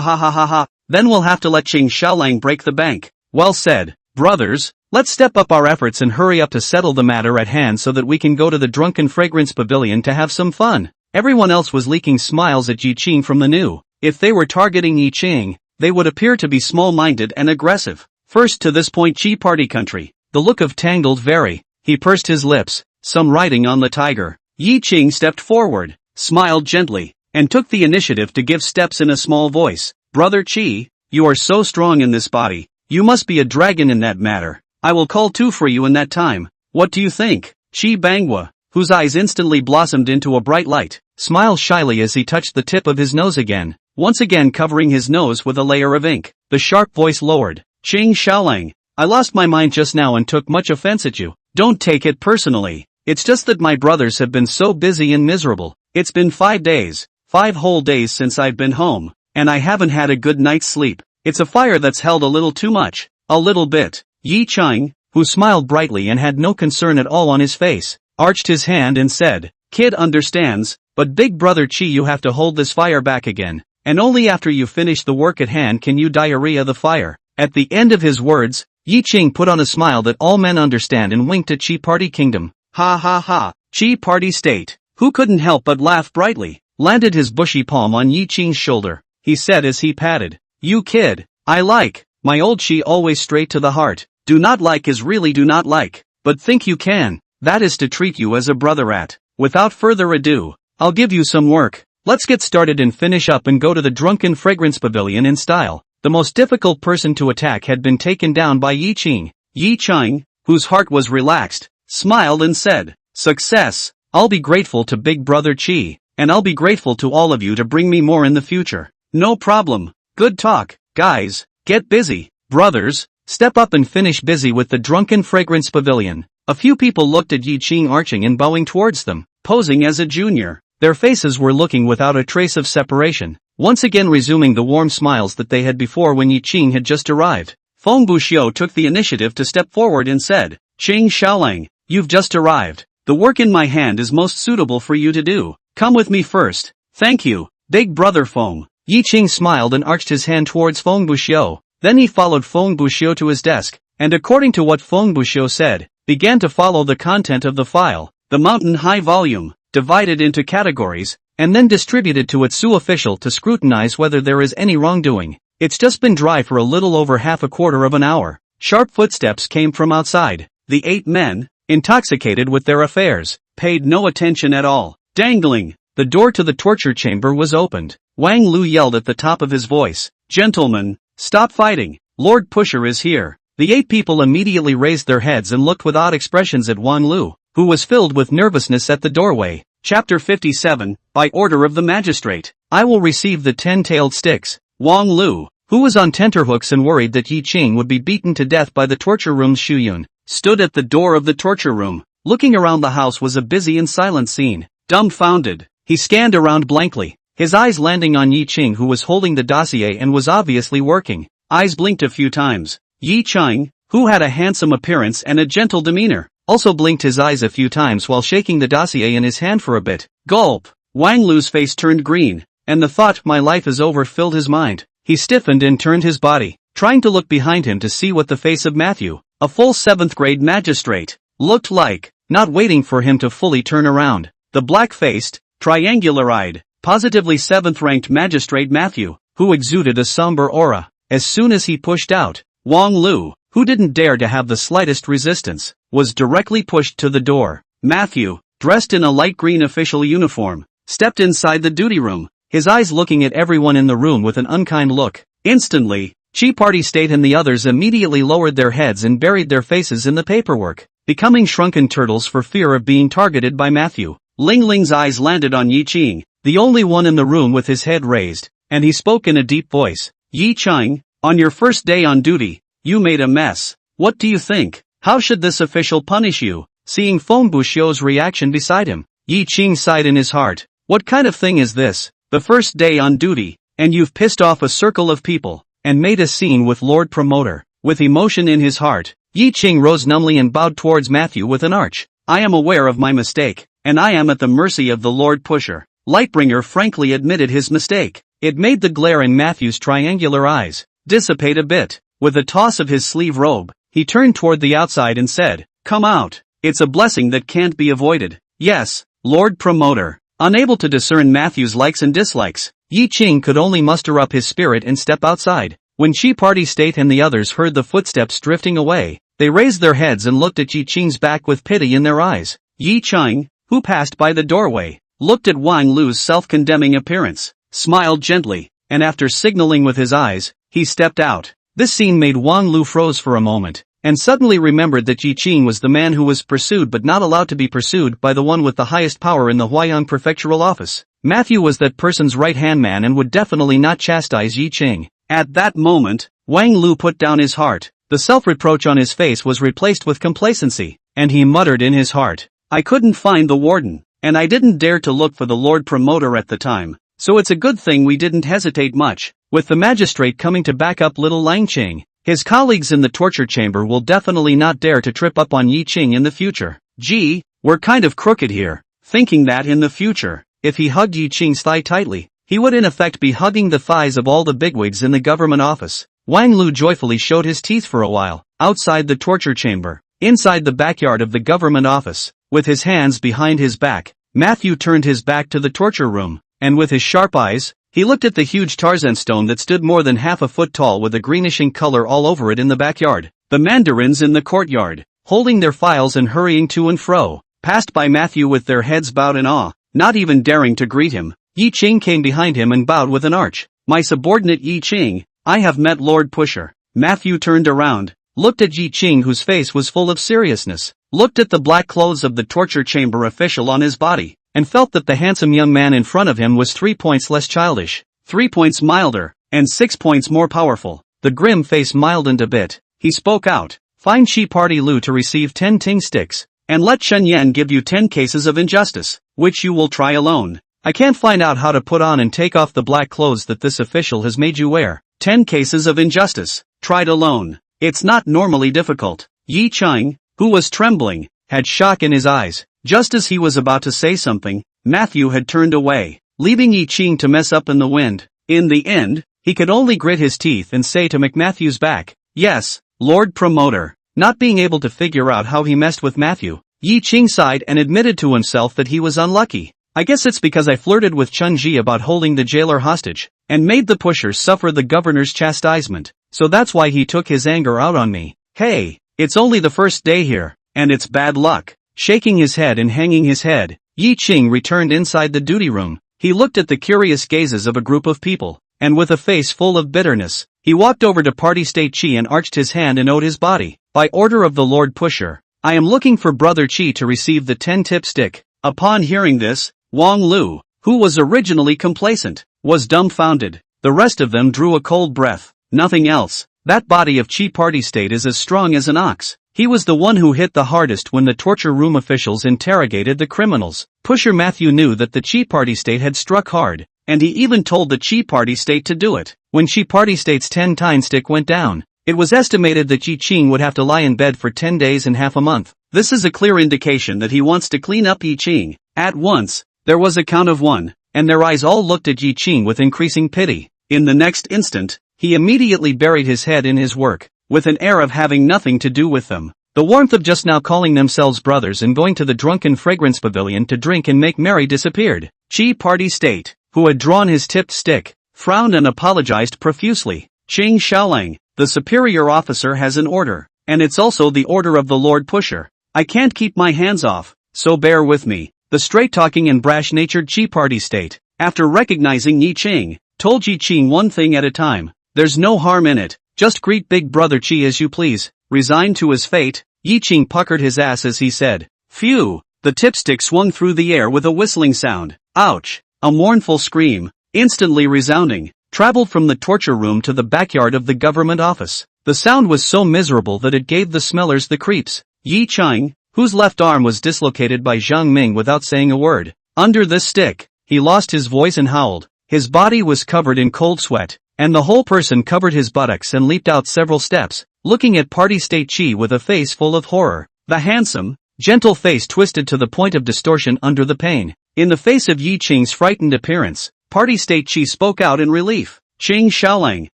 ha ha ha ha. Then we'll have to let Qing Xiaolang break the bank. Well said, brothers. Let's step up our efforts and hurry up to settle the matter at hand so that we can go to the Drunken Fragrance Pavilion to have some fun. Everyone else was leaking smiles at Yi Qing from the new. If they were targeting Yi Qing, they would appear to be small-minded and aggressive. First to this point Chi Party country, the look of Tangled very. He pursed his lips, some riding on the tiger. Yi Qing stepped forward, smiled gently, and took the initiative to give steps in a small voice. Brother Qi, you are so strong in this body. You must be a dragon in that matter. I will call 2 for you in that time. What do you think? Qi Bangwa, whose eyes instantly blossomed into a bright light, smiled shyly as he touched the tip of his nose again, once again covering his nose with a layer of ink. The sharp voice lowered. Qing Xiaolang, I lost my mind just now and took much offense at you. Don't take it personally. It's just that my brothers have been so busy and miserable. It's been 5 days, 5 whole days since I've been home, and I haven't had a good night's sleep. It's a fire that's held a little too much. A little bit. Yi Qing, who smiled brightly and had no concern at all on his face, arched his hand and said, Kid understands, but Big Brother Qi you have to hold this fire back again, and only after you finish the work at hand can you diarrhea the fire. At the end of his words, Yi Qing put on a smile that all men understand and winked at Chi Party Kingdom. Ha ha ha, Chi Party State, who couldn't help but laugh brightly, landed his bushy palm on Yi Qing's shoulder. He said as he patted. You kid, I like, my old Chi always straight to the heart. Do not like is really do not like, but think you can, that is to treat you as a brother at. Without further ado, I'll give you some work. Let's get started and finish up and go to the Drunken Fragrance Pavilion in style. The most difficult person to attack had been taken down by Yi Qing. Yi Qing, whose heart was relaxed, smiled and said, Success, I'll be grateful to Big Brother Chi, and I'll be grateful to all of you to bring me more in the future. No problem, good talk, guys, get busy. Brothers, step up and finish busy with the Drunken Fragrance Pavilion. A few people looked at Yi Qing arching and bowing towards them, posing as a junior. Their faces were looking without a trace of separation, once again resuming the warm smiles that they had before when Yi Qing had just arrived. Feng Buxiu took the initiative to step forward and said, Qing Xiaolang, you've just arrived. The work in my hand is most suitable for you to do. Come with me first. Thank you, Big Brother Feng. Yi Qing smiled and arched his hand towards Feng Buxiu. Then he followed Feng Buxiu to his desk, and according to what Feng Buxiu said, began to follow the content of the file, the mountain-high volume, divided into categories, and then distributed to its Su official to scrutinize whether there is any wrongdoing. It's just been dry for a little over half a quarter of an hour. Sharp footsteps came from outside. The 8 men, intoxicated with their affairs, paid no attention at all. Dangling, the door to the torture chamber was opened. Wang Lu yelled at the top of his voice, Gentlemen, stop fighting, Lord Pusher is here. The 8 people immediately raised their heads and looked with odd expressions at Wang Lu, who was filled with nervousness at the doorway. Chapter 57, By order of the magistrate, I will receive the 10-tailed sticks. Wang Lu, who was on tenterhooks and worried that Yi Qing would be beaten to death by the torture room's Shuyun, stood at the door of the torture room. Looking around the house was a busy and silent scene. Dumbfounded, he scanned around blankly, his eyes landing on Yi Qing, who was holding the dossier and was obviously working. Eyes blinked a few times. Yi Qing, who had a handsome appearance and a gentle demeanor, also blinked his eyes a few times while shaking the dossier in his hand for a bit. Gulp! Wang Lu's face turned green, and the thought, my life is over, filled his mind. He stiffened and turned his body, trying to look behind him to see what the face of Matthew, a full 7th grade magistrate, looked like. Not waiting for him to fully turn around, the black-faced, triangular-eyed, positively 7th-ranked magistrate Matthew, who exuded a somber aura. As soon as he pushed out, Wang Lu, who didn't dare to have the slightest resistance, was directly pushed to the door. Matthew, dressed in a light green official uniform, stepped inside the duty room, his eyes looking at everyone in the room with an unkind look. Instantly, Chi Party State and the others immediately lowered their heads and buried their faces in the paperwork, becoming shrunken turtles for fear of being targeted by Matthew. Ling Ling's eyes landed on Yi Qing, the only one in the room with his head raised, and he spoke in a deep voice. Yi Qing, on your first day on duty, you made a mess. What do you think? How should this official punish you? Seeing Feng Buxiu's reaction beside him, Yi Qing sighed in his heart. What kind of thing is this? The first day on duty, and you've pissed off a circle of people, and made a scene with Lord Promoter. With emotion in his heart, Yi Qing rose numbly and bowed towards Matthew with an arch. I am aware of my mistake, and I am at the mercy of the Lord Pusher. Lightbringer frankly admitted his mistake. It made the glare in Matthew's triangular eyes dissipate a bit. With a toss of his sleeve robe, he turned toward the outside and said, Come out. It's a blessing that can't be avoided. Yes, Lord Promoter. Unable to discern Matthew's likes and dislikes, Yi Qing could only muster up his spirit and step outside. When Chi Party State and the others heard the footsteps drifting away, they raised their heads and looked at Yi Qing's back with pity in their eyes. Yi Qing, who passed by the doorway, looked at Wang Lu's self-condemning appearance, smiled gently, and after signaling with his eyes, he stepped out. This scene made Wang Lu froze for a moment, and suddenly remembered that Yi Qing was the man who was pursued but not allowed to be pursued by the one with the highest power in the Huayang prefectural office. Matthew was that person's right-hand man and would definitely not chastise Yi Qing. At that moment, Wang Lu put down his heart. The self-reproach on his face was replaced with complacency, and he muttered in his heart, I couldn't find the warden, and I didn't dare to look for the Lord Promoter at the time, so it's a good thing we didn't hesitate much. With the magistrate coming to back up little Lang Qing, his colleagues in the torture chamber will definitely not dare to trip up on Yi Qing in the future. Gee, we're kind of crooked here, thinking that in the future, if he hugged Yi Qing's thigh tightly, he would in effect be hugging the thighs of all the bigwigs in the government office. Wang Lu joyfully showed his teeth for a while, outside the torture chamber, inside the backyard of the government office. With his hands behind his back, Matthew turned his back to the torture room, and with his sharp eyes, he looked at the huge Tarzan stone that stood more than half a foot tall with a greenish color all over it in the backyard. The mandarins in the courtyard, holding their files and hurrying to and fro, passed by Matthew with their heads bowed in awe, not even daring to greet him. Yi Qing came behind him and bowed with an arch. "My subordinate Yi Qing, I have met Lord Pusher." Matthew turned around, looked at Yi Qing whose face was full of seriousness, looked at the black clothes of the torture chamber official on his body, and felt that the handsome young man in front of him was 3 points less childish, 3 points milder, and 6 points more powerful. The grim face milded a bit. He spoke out, "Find Chi Party Lu to receive 10 ting sticks, and let Chen Yan give you 10 cases of injustice, which you will try alone. I can't find out how to put on and take off the black clothes that this official has made you wear. 10 cases of injustice, tried alone. It's not normally difficult." Yi Qing, who was trembling, had shock in his eyes. Just as he was about to say something, Matthew had turned away, leaving Yi Qing to mess up in the wind. In the end, he could only grit his teeth and say to McMatthew's back, "Yes, Lord Promoter." Not being able to figure out how he messed with Matthew, Yi Qing sighed and admitted to himself that he was unlucky. "I guess it's because I flirted with Chun Ji about holding the jailer hostage, and made the pusher suffer the governor's chastisement, so that's why he took his anger out on me. Hey, it's only the first day here, and it's bad luck." Shaking his head and hanging his head, Yi Qing returned inside the duty room. He looked at the curious gazes of a group of people, and with a face full of bitterness, he walked over to Party State Chi and arched his hand and owed his body. "By order of the Lord Pusher, I am looking for Brother Chi to receive the 10-tip stick." Upon hearing this, Wang Lu, who was originally complacent, was dumbfounded. The rest of them drew a cold breath. Nothing else. That body of Chi Party State is as strong as an ox. He was the one who hit the hardest when the torture room officials interrogated the criminals. Pusher Matthew knew that the Chi Party State had struck hard, and he even told the Chi Party State to do it. When Chi Party State's 10-tine stick went down, it was estimated that Yi Qing would have to lie in bed for 10 days and half a month. This is a clear indication that he wants to clean up Yi Qing. At once, there was a count of 1, and their eyes all looked at Yi Qing with increasing pity. In the next instant, he immediately buried his head in his work, with an air of having nothing to do with them. The warmth of just now calling themselves brothers and going to the drunken fragrance pavilion to drink and make merry disappeared. Chi Party State, who had drawn his tipped stick, frowned and apologized profusely. "Qing Xiaolang, the superior officer has an order, and it's also the order of the Lord Pusher. I can't keep my hands off, so bear with me." The straight-talking and brash-natured Chi Party State, after recognizing Yi Qing, told Yi Qing one thing at a time. "There's no harm in it, just greet Big Brother Chi as you please." Resigned to his fate, Yi Qing puckered his ass as he said, "Phew." The tipstick swung through the air with a whistling sound. Ouch! A mournful scream, instantly resounding, traveled from the torture room to the backyard of the government office. The sound was so miserable that it gave the smellers the creeps. Yi Qing, whose left arm was dislocated by Zhang Ming without saying a word, under this stick, he lost his voice and howled. His body was covered in cold sweat, and the whole person covered his buttocks and leaped out several steps, looking at Party State Chi with a face full of horror. The handsome, gentle face twisted to the point of distortion under the pain. In the face of Yi Qing's frightened appearance, Party State Chi spoke out in relief. "Qing Xiaolang,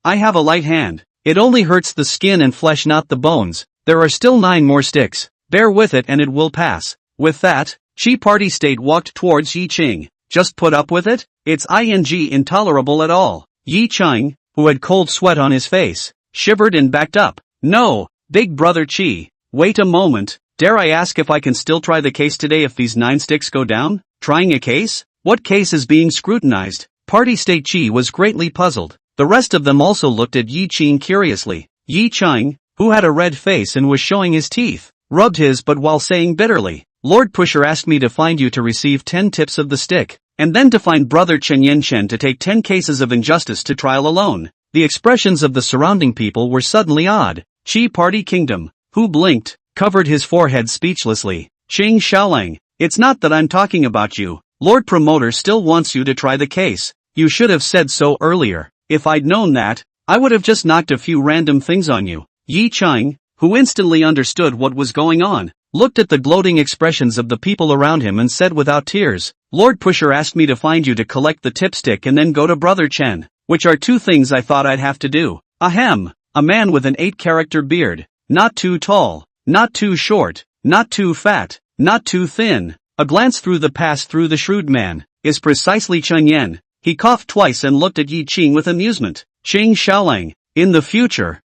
I have a light hand. It only hurts the skin and flesh, not the bones. There are still 9 more sticks. Bear with it and it will pass." With that, Chi Party State walked towards Yi Qing. "Just put up with it? It's intolerable at all." Yi Qing, who had cold sweat on his face, shivered and backed up. "No, Big Brother Chi, wait a moment. Dare I ask if I can still try the case today if these 9 sticks go down?" Trying a case? What case is being scrutinized? Party State Chi was greatly puzzled. The rest of them also looked at Yi Qing curiously. Yi Qing, who had a red face and was showing his teeth, rubbed his butt while saying bitterly, "Lord Pusher asked me to find you to receive 10 tips of the stick, and then to find Brother Chen Yanchen to take 10 cases of injustice to trial alone." The expressions of the surrounding people were suddenly odd. Chi Party Kingdom, who blinked, covered his forehead speechlessly. "Qing Xiaolang, it's not that I'm talking about you. Lord Promoter still wants you to try the case. You should have said so earlier. If I'd known that, I would have just knocked a few random things on you." Yi Qing, who instantly understood what was going on, looked at the gloating expressions of the people around him and said without tears, "Lord Pusher asked me to find you to collect the tipstick and then go to Brother Chen, which are 2 things I thought I'd have to do. Ahem, a man with an 8-character beard. Not too tall, not too short, not too fat, not too thin. A glance through the past through the shrewd man, is precisely Chen Yan. He coughed twice and looked at Yi Qing with amusement. Qing Xiaolang, in the future,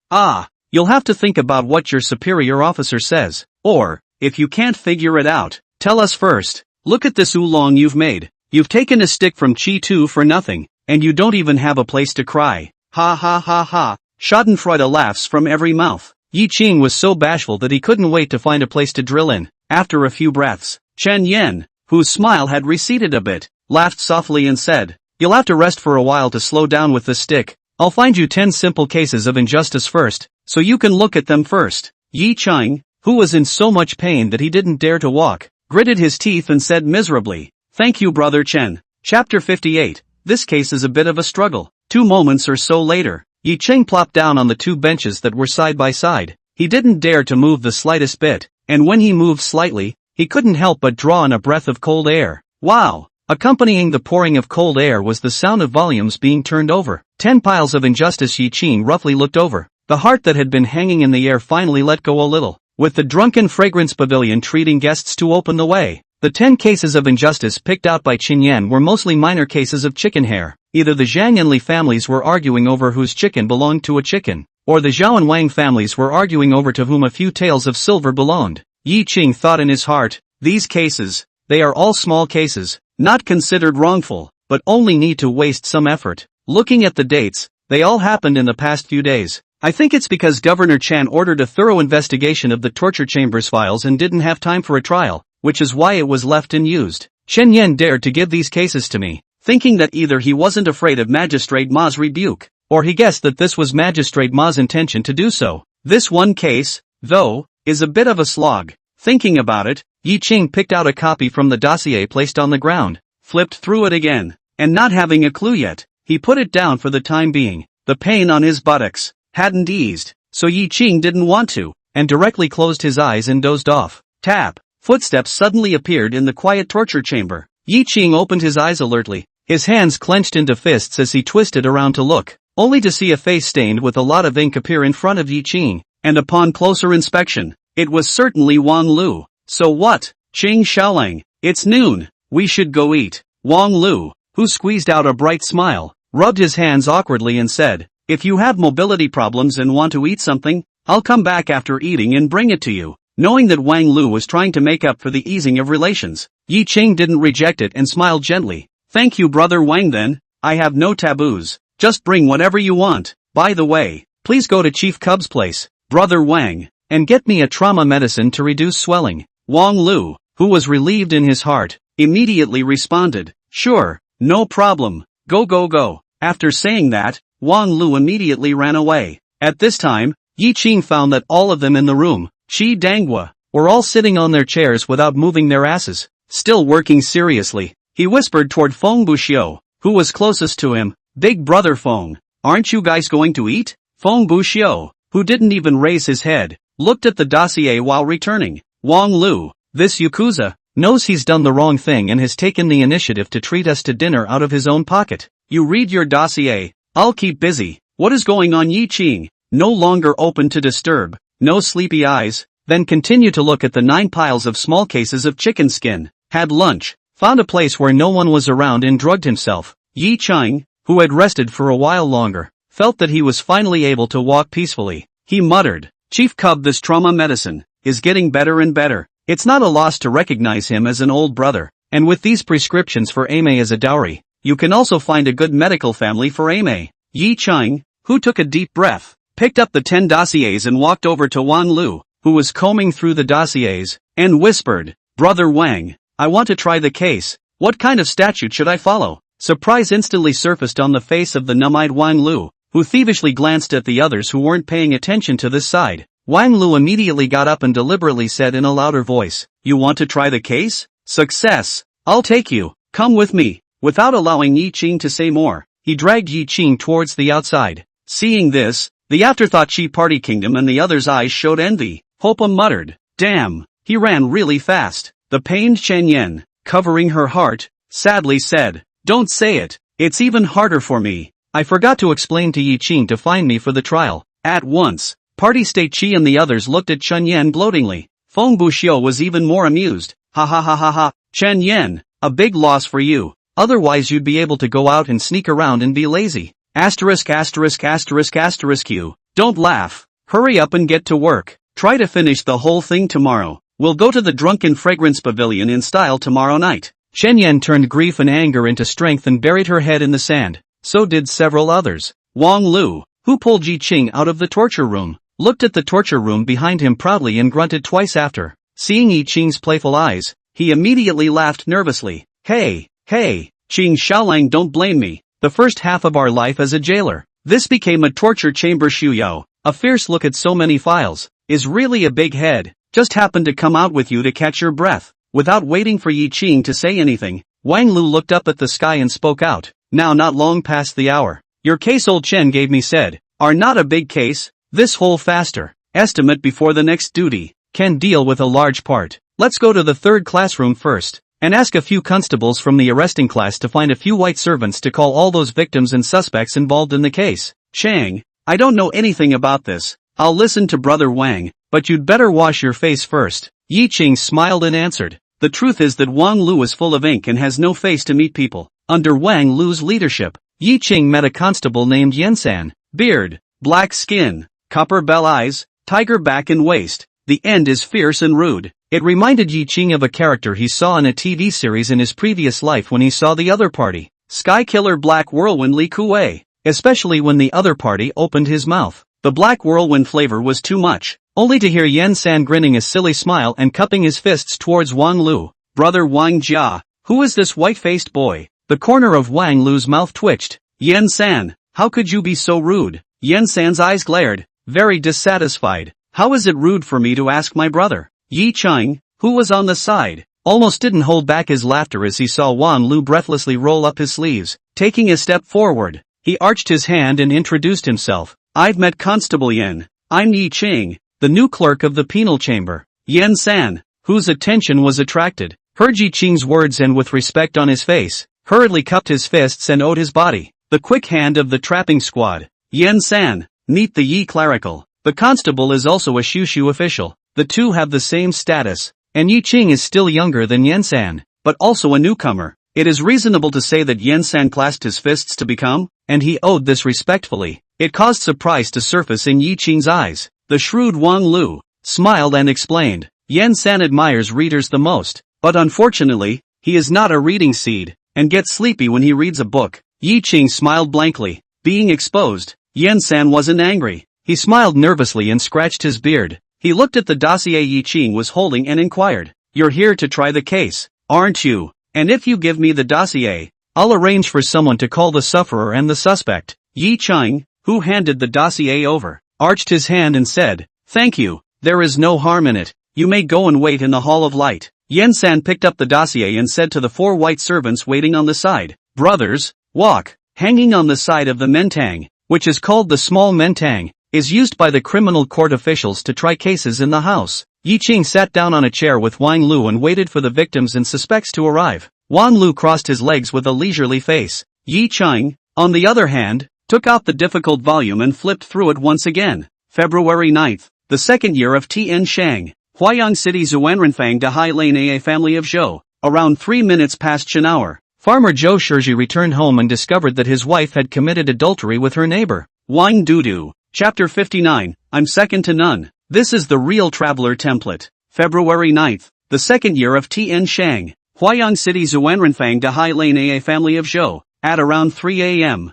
you'll have to think about what your superior officer says. Or, if you can't figure it out, tell us first. Look at this oolong you've made. You've taken a stick from Chi-Tu for nothing, and you don't even have a place to cry. Ha ha ha ha. Schadenfreude laughs from every mouth. Yi Qing was so bashful that he couldn't wait to find a place to drill in. After a few breaths, Chen Yan, whose smile had receded a bit, laughed softly and said, "You'll have to rest for a while to slow down with this stick. I'll find you 10 simple cases of injustice first, so you can look at them first." Yi Qing, who was in so much pain that he didn't dare to walk, gritted his teeth and said miserably, "Thank you, Brother Chen." Chapter 58. This case is a bit of a struggle. 2 moments or so later, Yi Qing plopped down on the 2 benches that were side by side. He didn't dare to move the slightest bit, and when he moved slightly, he couldn't help but draw in a breath of cold air. Wow! Accompanying the pouring of cold air was the sound of volumes being turned over. 10 piles of injustice. Yi Qing roughly looked over. The heart that had been hanging in the air finally let go a little, with the drunken fragrance pavilion treating guests to open the way. The 10 cases of injustice picked out by Qin Yan were mostly minor cases of chicken hair. Either the Zhang and Li families were arguing over whose chicken belonged to a chicken, or the Zhao and Wang families were arguing over to whom a few taels of silver belonged. Yi Qing thought in his heart, these cases, they are all small cases, not considered wrongful, but only need to waste some effort. Looking at the dates, they all happened in the past few days. I think it's because Governor Chan ordered a thorough investigation of the torture chambers files and didn't have time for a trial, which is why it was left unused. Chen Yan dared to give these cases to me, thinking that either he wasn't afraid of Magistrate Ma's rebuke, or he guessed that this was Magistrate Ma's intention to do so. This one case, though, is a bit of a slog. Thinking about it, Yi Qing picked out a copy from the dossier placed on the ground, flipped through it again, and not having a clue yet, he put it down for the time being. The pain on his buttocks hadn't eased, so Yi Qing didn't want to, and directly closed his eyes and dozed off. Tap! Footsteps suddenly appeared in the quiet torture chamber. Yi Qing opened his eyes alertly, his hands clenched into fists as he twisted around to look, only to see a face stained with a lot of ink appear in front of Yi Qing, and upon closer inspection, it was certainly Wang Lu. "So what, Qing Xiaolang, it's noon, we should go eat." Wang Lu, who squeezed out a bright smile, rubbed his hands awkwardly and said, "If you have mobility problems and want to eat something, I'll come back after eating and bring it to you." Knowing that Wang Lu was trying to make up for the easing of relations, Yi Qing didn't reject it and smiled gently. "Thank you, Brother Wang, then. I have no taboos. Just bring whatever you want. By the way, please go to Chief Cub's place, Brother Wang, and get me a trauma medicine to reduce swelling." Wang Lu, who was relieved in his heart, immediately responded, "Sure, no problem. Go go go." After saying that, Wang Lu immediately ran away. At this time, Yi Qing found that all of them in the room, Qi Danghua, were all sitting on their chairs without moving their asses, still working seriously. He whispered toward Feng Buxiu, who was closest to him, "Big brother Feng, aren't you guys going to eat?" Feng Buxiu, who didn't even raise his head, looked at the dossier while returning. Wang Lu, this Yakuza, knows he's done the wrong thing and has taken the initiative to treat us to dinner out of his own pocket. "You read your dossier, I'll keep busy." "What is going on?" Yi Qing, no longer open to disturb, no sleepy eyes, then continue to look at the 9 piles of small cases of chicken skin, had lunch, found a place where no one was around and drugged himself. Yi Qing, who had rested for a while longer, felt that he was finally able to walk peacefully. He muttered, "Chief Cub, this trauma medicine is getting better and better. It's not a loss to recognize him as an old brother, and with these prescriptions for Ame as a dowry, you can also find a good medical family for Ame." Yi Qing, who took a deep breath, picked up the 10 dossiers and walked over to Wang Lu, who was combing through the dossiers, and whispered, "Brother Wang, I want to try the case. What kind of statute should I follow?" Surprise instantly surfaced on the face of the numb-eyed Wang Lu, who thievishly glanced at the others who weren't paying attention to this side. Wang Lu immediately got up and deliberately said in a louder voice, "You want to try the case? Success! I'll take you. Come with me." Without allowing Yi Qing to say more, he dragged Yi Qing towards the outside. Seeing this, the afterthought Qi Party Kingdom and the others' eyes showed envy. Hopa muttered, "Damn, he ran really fast." The pained Chen Yan, covering her heart, sadly said, "Don't say it, it's even harder for me. I forgot to explain to Yi Qing to find me for the trial. At once, Party State Chi and the others looked at Chen Yan gloatingly. Feng Buxiu was even more amused. Ha ha ha ha ha. Chen Yan, a big loss for you. Otherwise you'd be able to go out and sneak around and be lazy. Asterisk asterisk asterisk asterisk you. Don't laugh. Hurry up and get to work. Try to finish the whole thing tomorrow. We'll go to the Drunken Fragrance Pavilion in style tomorrow night. Chen Yan turned grief and anger into strength and buried her head in the sand. So did several others. Wang Lu, who pulled Yi Qing out of the torture room, looked at the torture room behind him proudly and grunted twice after. Seeing Yi Qing's playful eyes, he immediately laughed nervously. Hey, Qing Xiaolang, don't blame me. The first half of our life as a jailer, this became a torture chamber. Xu Yao, a fierce look at so many files, is really a big head. Just happened to come out with you to catch your breath. Without waiting for Yi Qing to say anything, Wang Lu looked up at the sky and spoke out. Now not long past the hour. Your case old Chen gave me said, are not a big case. This whole faster estimate before the next duty can deal with a large part. Let's go to the third classroom first, and ask a few constables from the arresting class to find a few white servants to call all those victims and suspects involved in the case. Chang, I don't know anything about this. I'll listen to Brother Wang, but you'd better wash your face first. Yi Qing smiled and answered. The truth is that Wang Lu is full of ink and has no face to meet people. Under Wang Lu's leadership, Yi Qing met a constable named Yansan. Beard, black skin, copper bell eyes, tiger back and waist. The end is fierce and rude. It reminded Yi Qing of a character he saw in a TV series in his previous life when he saw the other party. Sky Killer Black Whirlwind Li Kuei. Especially when the other party opened his mouth. The black whirlwind flavor was too much, only to hear Yan San grinning a silly smile and cupping his fists towards Wang Lu. Brother Wang Jia, who is this white-faced boy? The corner of Wang Lu's mouth twitched. Yan San, how could you be so rude? Yan San's eyes glared, very dissatisfied. How is it rude for me to ask my brother? Yi Qing, who was on the side, almost didn't hold back his laughter as he saw Wang Lu breathlessly roll up his sleeves. Taking a step forward, he arched his hand and introduced himself. I've met Constable Yan. I'm Yi Qing, the new clerk of the penal chamber. Yan San, whose attention was attracted, heard Yi Qing's words and with respect on his face, hurriedly cupped his fists and owed his body. The quick hand of the trapping squad. Yan San, meet the Yi clerical. The constable is also a Shushu official. The two have the same status, and Yi Qing is still younger than Yan San, but also a newcomer. It is reasonable to say that Yan San clasped his fists to become, and he owed this respectfully. It caused surprise to surface in Yi Qing's eyes. The shrewd Wang Lu smiled and explained, Yan San admires readers the most, but unfortunately, he is not a reading seed, and gets sleepy when he reads a book. Yi Qing smiled blankly. Being exposed, Yan San wasn't angry. He smiled nervously and scratched his beard. He looked at the dossier Yi Qing was holding and inquired, you're here to try the case, aren't you? And if you give me the dossier, I'll arrange for someone to call the sufferer and the suspect. Yi Qing, who handed the dossier over, arched his hand and said, thank you, there is no harm in it. You may go and wait in the Hall of Light. Yan San picked up the dossier and said to the four white servants waiting on the side, brothers, walk. Hanging on the side of the mentang, which is called the small mentang, is used by the criminal court officials to try cases in the house. Yi Qing sat down on a chair with Wang Lu and waited for the victims and suspects to arrive. Wang Lu crossed his legs with a leisurely face. Yi Qing, on the other hand, took out the difficult volume and flipped through it once again. February 9th, the second year of Tian Shang, Huayang City Zuanrenfang de Hai Lane A family of Zhou, around 3 minutes past Chen hour. Farmer Zhou Shizhi returned home and discovered that his wife had committed adultery with her neighbor. Wang Dudu, Chapter 59, I'm second to none. This is the real traveler template. February 9th, the second year of Tian Shang, Huayang City Zuanrenfang de Hai Lane A family of Zhou, at around 3 a.m.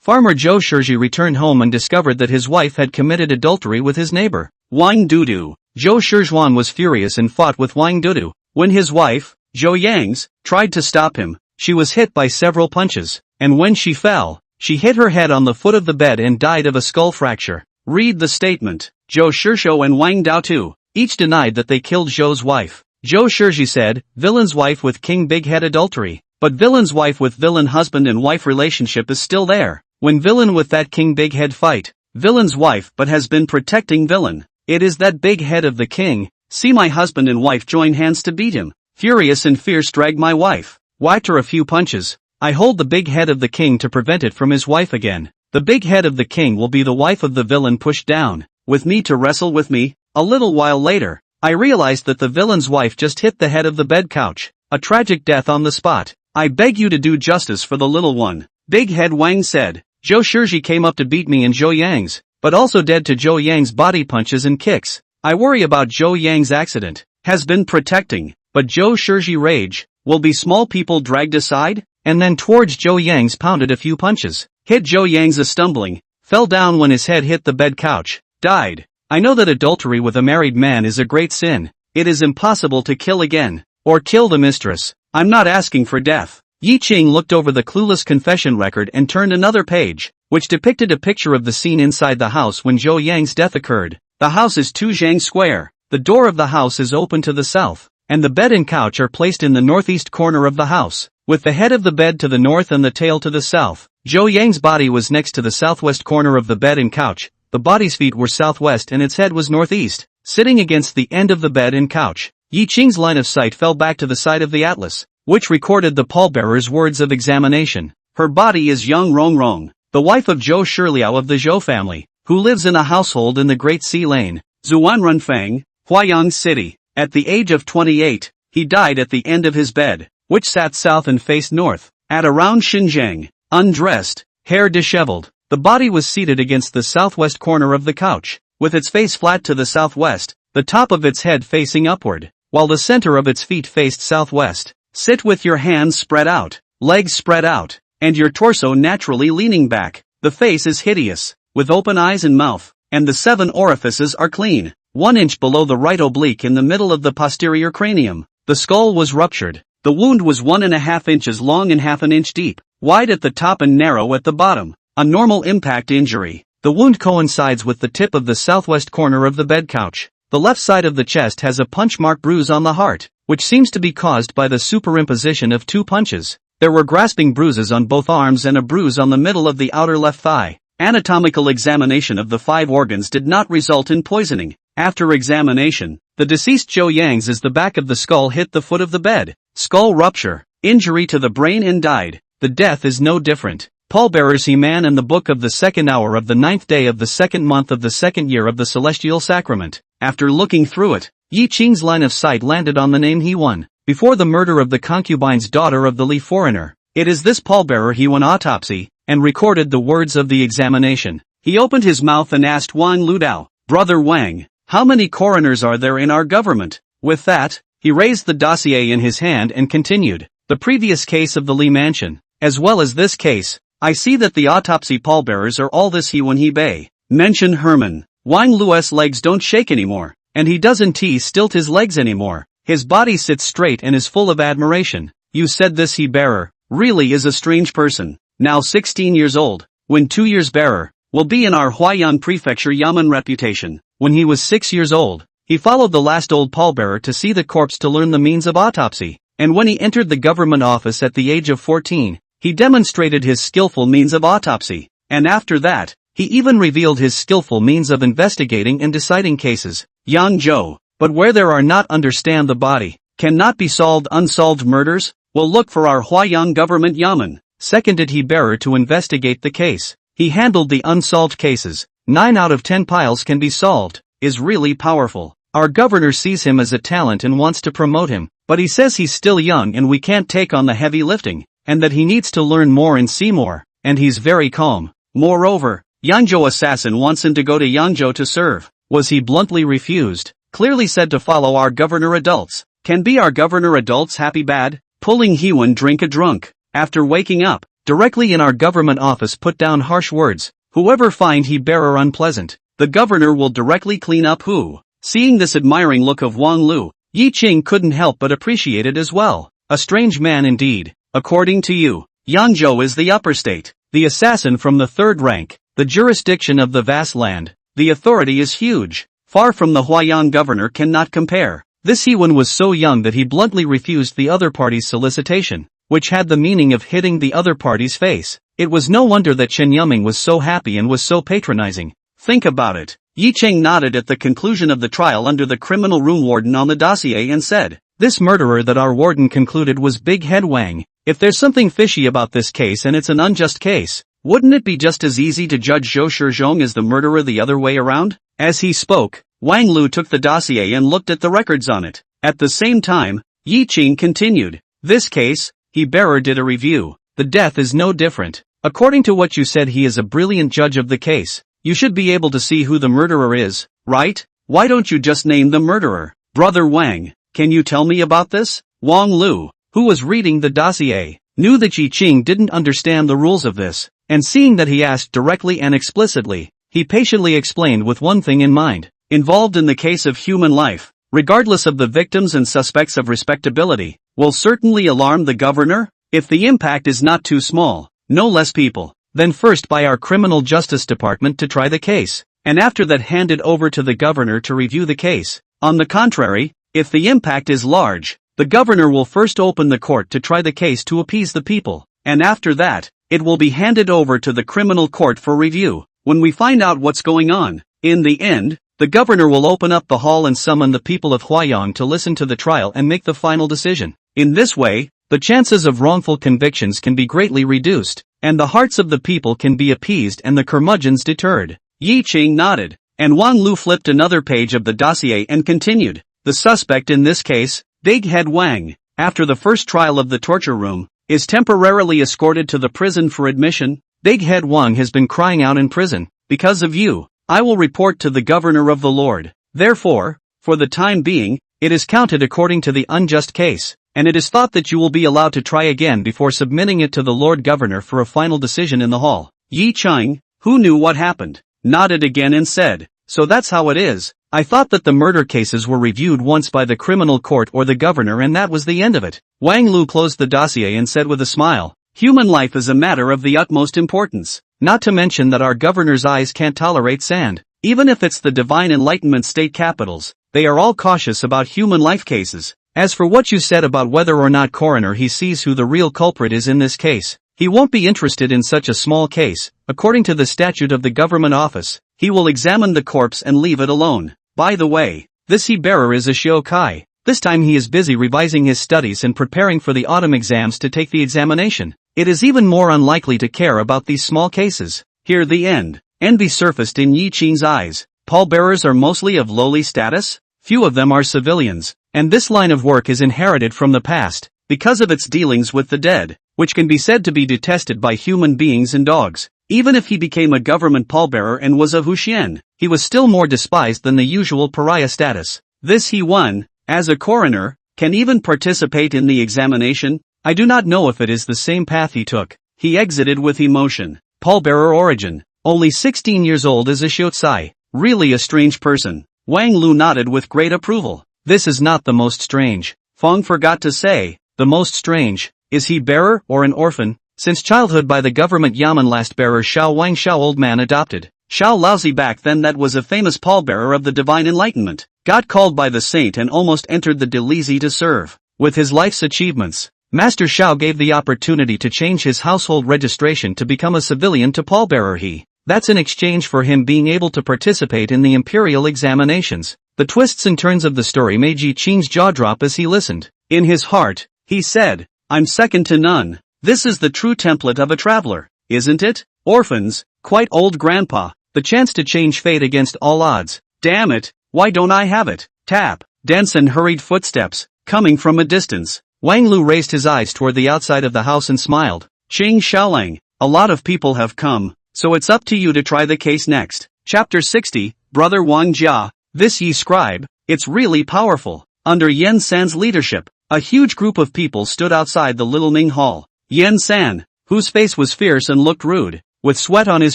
Farmer Zhou Shizhi returned home and discovered that his wife had committed adultery with his neighbor. Wang Dudu, Zhou Shizhuan was furious and fought with Wang Dudu. When his wife, Zhou Yangs, tried to stop him, she was hit by several punches, and when she fell, she hit her head on the foot of the bed and died of a skull fracture. Read the statement. Zhou Shishou and Wang Daotu each denied that they killed Zhou's wife. Zhou Shizhi said, villain's wife with king big head adultery, but villain's wife with villain husband and wife relationship is still there. When villain with that king big head fight, villain's wife but has been protecting villain. It is that big head of the king. See my husband and wife join hands to beat him. Furious and fierce dragged my wife. Wiped her a few punches. I hold the big head of the king to prevent it from his wife again. The big head of the king will be the wife of the villain pushed down with me to wrestle with me. A little while later, I realized that the villain's wife just hit the head of the bed couch. A tragic death on the spot. I beg you to do justice for the little one. Big Head Wang said. Zhou Shiji came up to beat me in Zhou Yang's, but also dead to Zhou Yang's body punches and kicks. I worry about Zhou Yang's accident. Has been protecting, but Zhou Shiji rage. Will be small people dragged aside? And then towards Zhou Yang's pounded a few punches. Hit Zhou Yang's a stumbling. Fell down when his head hit the bed couch. Died. I know that adultery with a married man is a great sin. It is impossible to kill again. Or kill the mistress. I'm not asking for death. Yi Qing looked over the clueless confession record and turned another page, which depicted a picture of the scene inside the house when Zhou Yang's death occurred. The house is Tuzhang Square. The door of the house is open to the south, and the bed and couch are placed in the northeast corner of the house, with the head of the bed to the north and the tail to the south. Zhou Yang's body was next to the southwest corner of the bed and couch. The body's feet were southwest and its head was northeast, sitting against the end of the bed and couch. Yi Qing's line of sight fell back to the side of the atlas, which recorded the pallbearer's words of examination. Her body is Yang Rongrong, the wife of Zhou Shiliao of the Zhou family, who lives in a household in the Great Sea Lane, Zuanrunfang, Huayang City. At the age of 28, he died at the end of his bed, which sat south and faced north, at around Xinjiang, undressed, hair disheveled. The body was seated against the southwest corner of the couch, with its face flat to the southwest, the top of its head facing upward, while the center of its feet faced southwest. Sit with your hands spread out, legs spread out, and your torso naturally leaning back. The face is hideous, with open eyes and mouth, and the 7 orifices are clean. 1 inch below the right oblique in the middle of the posterior cranium. The skull was ruptured. The wound was 1.5 inches long and half an inch deep, wide at the top and narrow at the bottom. A normal impact injury. The wound coincides with the tip of the southwest corner of the bed couch. The left side of the chest has a punch mark bruise on the heart, which seems to be caused by the superimposition of 2 punches. There were grasping bruises on both arms and a bruise on the middle of the outer left thigh. Anatomical examination of the 5 organs did not result in poisoning. After examination, the deceased Zhou Yang's is the back of the skull hit the foot of the bed. Skull rupture, injury to the brain and died. The death is no different. Pallbearers He-Man and the book of the 2nd hour of the 9th day of the 2nd month of the 2nd year of the celestial sacrament. After looking through it, Yi Qing's line of sight landed on the name He-Wan. Before the murder of the concubine's daughter of the Li foreigner, it is this pallbearer He-Wan autopsy, and recorded the words of the examination. He opened his mouth and asked Wang Ludao, Brother Wang, how many coroners are there in our government? With that, he raised the dossier in his hand and continued, the previous case of the Li mansion, as well as this case. I see that the autopsy pallbearers are all this He-Wan He-Bei. Mention Herman. Wang Luo's legs don't shake anymore, and he doesn't stilt his legs anymore. His body sits straight and is full of admiration. You said this He-Bearer really is a strange person. Now 16 years old, when 2 years bearer, will be in our Huayan Prefecture Yamen reputation. When he was 6 years old, he followed the last old pallbearer to see the corpse to learn the means of autopsy, and when he entered the government office at the age of 14, he demonstrated his skillful means of autopsy, and after that, he even revealed his skillful means of investigating and deciding cases. Yang Zhou, but where there are not understand the body, cannot be solved unsolved murders, will look for our Huayan government Yamen. Seconded He-Bearer to investigate the case. He handled the unsolved cases. 9 out of 10 piles can be solved, is really powerful. Our governor sees him as a talent and wants to promote him, but he says he's still young and we can't take on the heavy lifting, and that he needs to learn more and see more, and he's very calm. Moreover, Yangzhou assassin wants him to go to Yangzhou to serve. Was he bluntly refused? Clearly said to follow our governor adults. Can be our governor adults happy bad? Pulling He-Wan drink a drunk. After waking up, directly in our government office put down harsh words. Whoever find He-Bearer unpleasant, the governor will directly clean up who. Seeing this admiring look of Wang Lu, Yi Qing couldn't help but appreciate it as well. A strange man indeed. According to you, Yangzhou is the upper state, the assassin from the 3rd rank, the jurisdiction of the vast land. The authority is huge. Far from the Huayan governor cannot compare. This He-Wan was so young that he bluntly refused the other party's solicitation, which had the meaning of hitting the other party's face. It was no wonder that Chen Yuming was so happy and was so patronizing. Think about it. Yi Qing nodded at the conclusion of the trial under the criminal room warden on the dossier and said, this murderer that our warden concluded was Big Head Wang. If there's something fishy about this case and it's an unjust case, wouldn't it be just as easy to judge Zhou Shizhong as the murderer the other way around? As he spoke, Wang Lu took the dossier and looked at the records on it. At the same time, Yi Qing continued. This case, he bearer did a review. The death is no different. According to what you said, he is a brilliant judge of the case. You should be able to see who the murderer is, right? Why don't you just name the murderer? Brother Wang, can you tell me about this? Wang Lu, who was reading the dossier, knew that Yi Qing didn't understand the rules of this, and seeing that he asked directly and explicitly, he patiently explained with one thing in mind. Involved in the case of human life, regardless of the victims and suspects of respectability, will certainly alarm the governor, if the impact is not too small, no less people, then first by our criminal justice department to try the case, and after that hand it over to the governor to review the case. On the contrary, if the impact is large, the governor will first open the court to try the case to appease the people, and after that, it will be handed over to the criminal court for review. When we find out what's going on, in the end, the governor will open up the hall and summon the people of Huayang to listen to the trial and make the final decision. In this way, the chances of wrongful convictions can be greatly reduced, and the hearts of the people can be appeased and the curmudgeons deterred. Yi Qing nodded, and Wang Lu flipped another page of the dossier and continued. The suspect in this case, Big Head Wang, after the first trial of the torture room, is temporarily escorted to the prison for admission. Big Head Wang has been crying out in prison. Because of you, I will report to the governor of the Lord. Therefore, for the time being, it is counted according to the unjust case, and it is thought that you will be allowed to try again before submitting it to the Lord Governor for a final decision in the hall. Yi Qing, who knew what happened, nodded again and said, so that's how it is. I thought that the murder cases were reviewed once by the criminal court or the governor and that was the end of it. Wang Lu closed the dossier and said with a smile, human life is a matter of the utmost importance, not to mention that our governor's eyes can't tolerate sand. Even if it's the divine enlightenment state capitals, they are all cautious about human life cases. As for what you said about whether or not coroner he sees who the real culprit is in this case, he won't be interested in such a small case. According to the statute of the government office, he will examine the corpse and leave it alone. By the way, this he-bearer is a Shio-kai. This time he is busy revising his studies and preparing for the autumn exams to take the examination. It is even more unlikely to care about these small cases. Here the end. Envy surfaced in Yi Qing's eyes. Pallbearers are mostly of lowly status, few of them are civilians, and this line of work is inherited from the past, because of its dealings with the dead, which can be said to be detested by human beings and dogs. Even if he became a government pallbearer and was a Huxian, he was still more despised than the usual pariah status. This he won, as a coroner, can even participate in the examination. I do not know if it is the same path he took. He exited with emotion. Pallbearer origin, only 16 years old as a Shiotsai, really a strange person. Wang Lu nodded with great approval. This is not the most strange. Fong forgot to say, the most strange, is he bearer or an orphan? Since childhood by the government yamen last bearer Xiao Wang Xiao old man adopted. Xiao Laozi back then that was a famous pallbearer of the divine enlightenment, got called by the saint and almost entered the Delizi to serve. With his life's achievements, Master Xiao gave the opportunity to change his household registration to become a civilian to pallbearer That's in exchange for him being able to participate in the imperial examinations. The twists and turns of the story made Yi Qing's jaw drop as he listened. In his heart, he said, I'm second to none. This is the true template of a traveler, isn't it? Orphans, quite old grandpa, the chance to change fate against all odds. Damn it, why don't I have it? Tap, dense and hurried footsteps, coming from a distance. Wang Lu raised his eyes toward the outside of the house and smiled. Qing Xiaolang, a lot of people have come, so it's up to you to try the case next. Chapter 60, Brother Wang Jia, this ye scribe, it's really powerful. Under Yen San's leadership, a huge group of people stood outside the Little Ming Hall. Yen San, whose face was fierce and looked rude, with sweat on his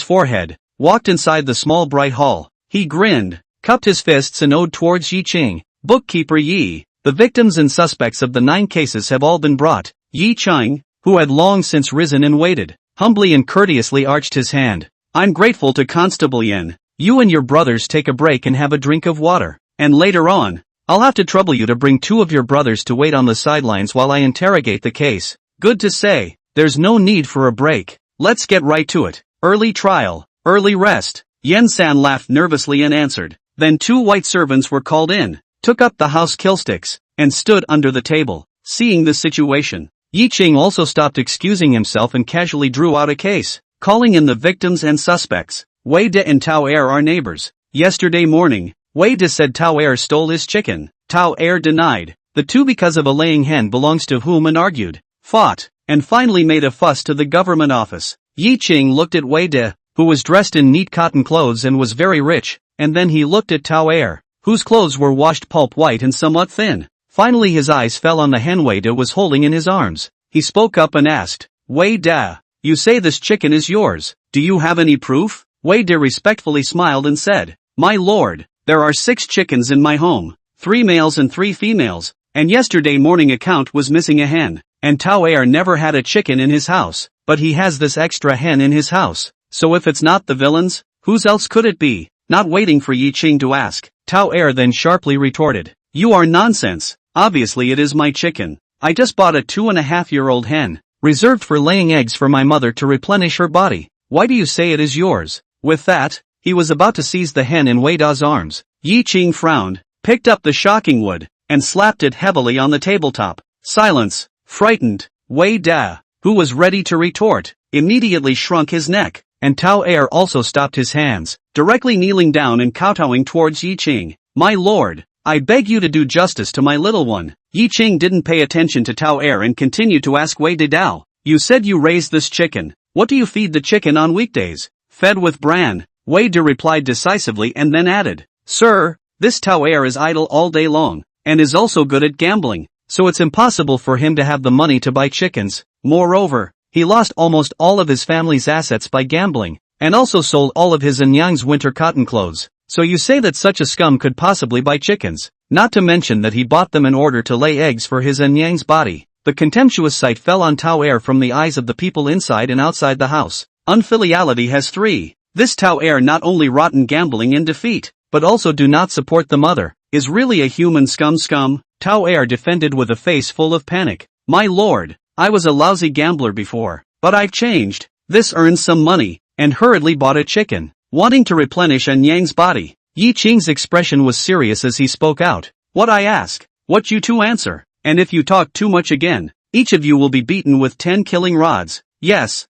forehead, walked inside the small bright hall. He grinned, cupped his fists and owed towards Yi Qing. Bookkeeper Yi, the victims and suspects of the 9 cases have all been brought. Yi Qing, who had long since risen and waited, humbly and courteously arched his hand. I'm grateful to Constable Yen. You and your brothers take a break and have a drink of water, and later on, I'll have to trouble you to bring 2 of your brothers to wait on the sidelines while I interrogate the case. Good to say, there's no need for a break. Let's get right to it. Early trial, early rest. Yen San laughed nervously and answered. Then 2 white servants were called in, took up the house killsticks, and stood under the table. Seeing the situation, Yi Ching also stopped excusing himself and casually drew out a case, calling in the victims and suspects. Wei De and Tao Er are neighbors. Yesterday morning, Wei De said Tao Er stole his chicken. Tao Er denied. The two, because of a laying hen belongs to whom, and argued, fought, and finally made a fuss to the government office. Yi Ching looked at Wei De, who was dressed in neat cotton clothes and was very rich, and then he looked at Tao Er, whose clothes were washed pulp white and somewhat thin. Finally his eyes fell on the hen Wei De was holding in his arms. He spoke up and asked, Wei De, you say this chicken is yours. Do you have any proof? Wei De respectfully smiled and said, my lord, there are 6 chickens in my home, 3 males and 3 females, and yesterday morning account was missing a hen, and Tao Er never had a chicken in his house, but he has this extra hen in his house, so if it's not the villains, whose else could it be? Not waiting for Yi Ching to ask, Tao Er then sharply retorted, you are nonsense, obviously it is my chicken. I just bought a 2.5-year-old hen, reserved for laying eggs for my mother to replenish her body. Why do you say it is yours? With that, he was about to seize the hen in Wei Da's arms. Yi Ching frowned, picked up the shocking wood, and slapped it heavily on the tabletop. Silence. Frightened, Wei Da, who was ready to retort, immediately shrunk his neck, and Tao Er also stopped his hands, directly kneeling down and kowtowing towards Yi Ching. My lord, I beg you to do justice to my little one. Yi Ching didn't pay attention to Tao Er and continued to ask Wei Dao, you said you raised this chicken. What do you feed the chicken on weekdays? Fed with bran. Wei De replied decisively and then added, sir, this Tao Er is idle all day long, and is also good at gambling, so it's impossible for him to have the money to buy chickens. Moreover, he lost almost all of his family's assets by gambling, and also sold all of his and Yang's winter cotton clothes. So you say that such a scum could possibly buy chickens, not to mention that he bought them in order to lay eggs for his and Yang's body. The contemptuous sight fell on Tao Er from the eyes of the people inside and outside the house. Unfiliality has 3. This Tao Er not only rotten gambling and defeat, but also do not support the mother, is really a human scum. Tao Er defended with a face full of panic. My lord, I was a lousy gambler before, but I've changed. This earns some money, and hurriedly bought a chicken, wanting to replenish An Yang's body. Yi Ching's expression was serious as he spoke out. What I ask, what you two answer, and if you talk too much again, each of you will be beaten with 10 killing rods. Yes.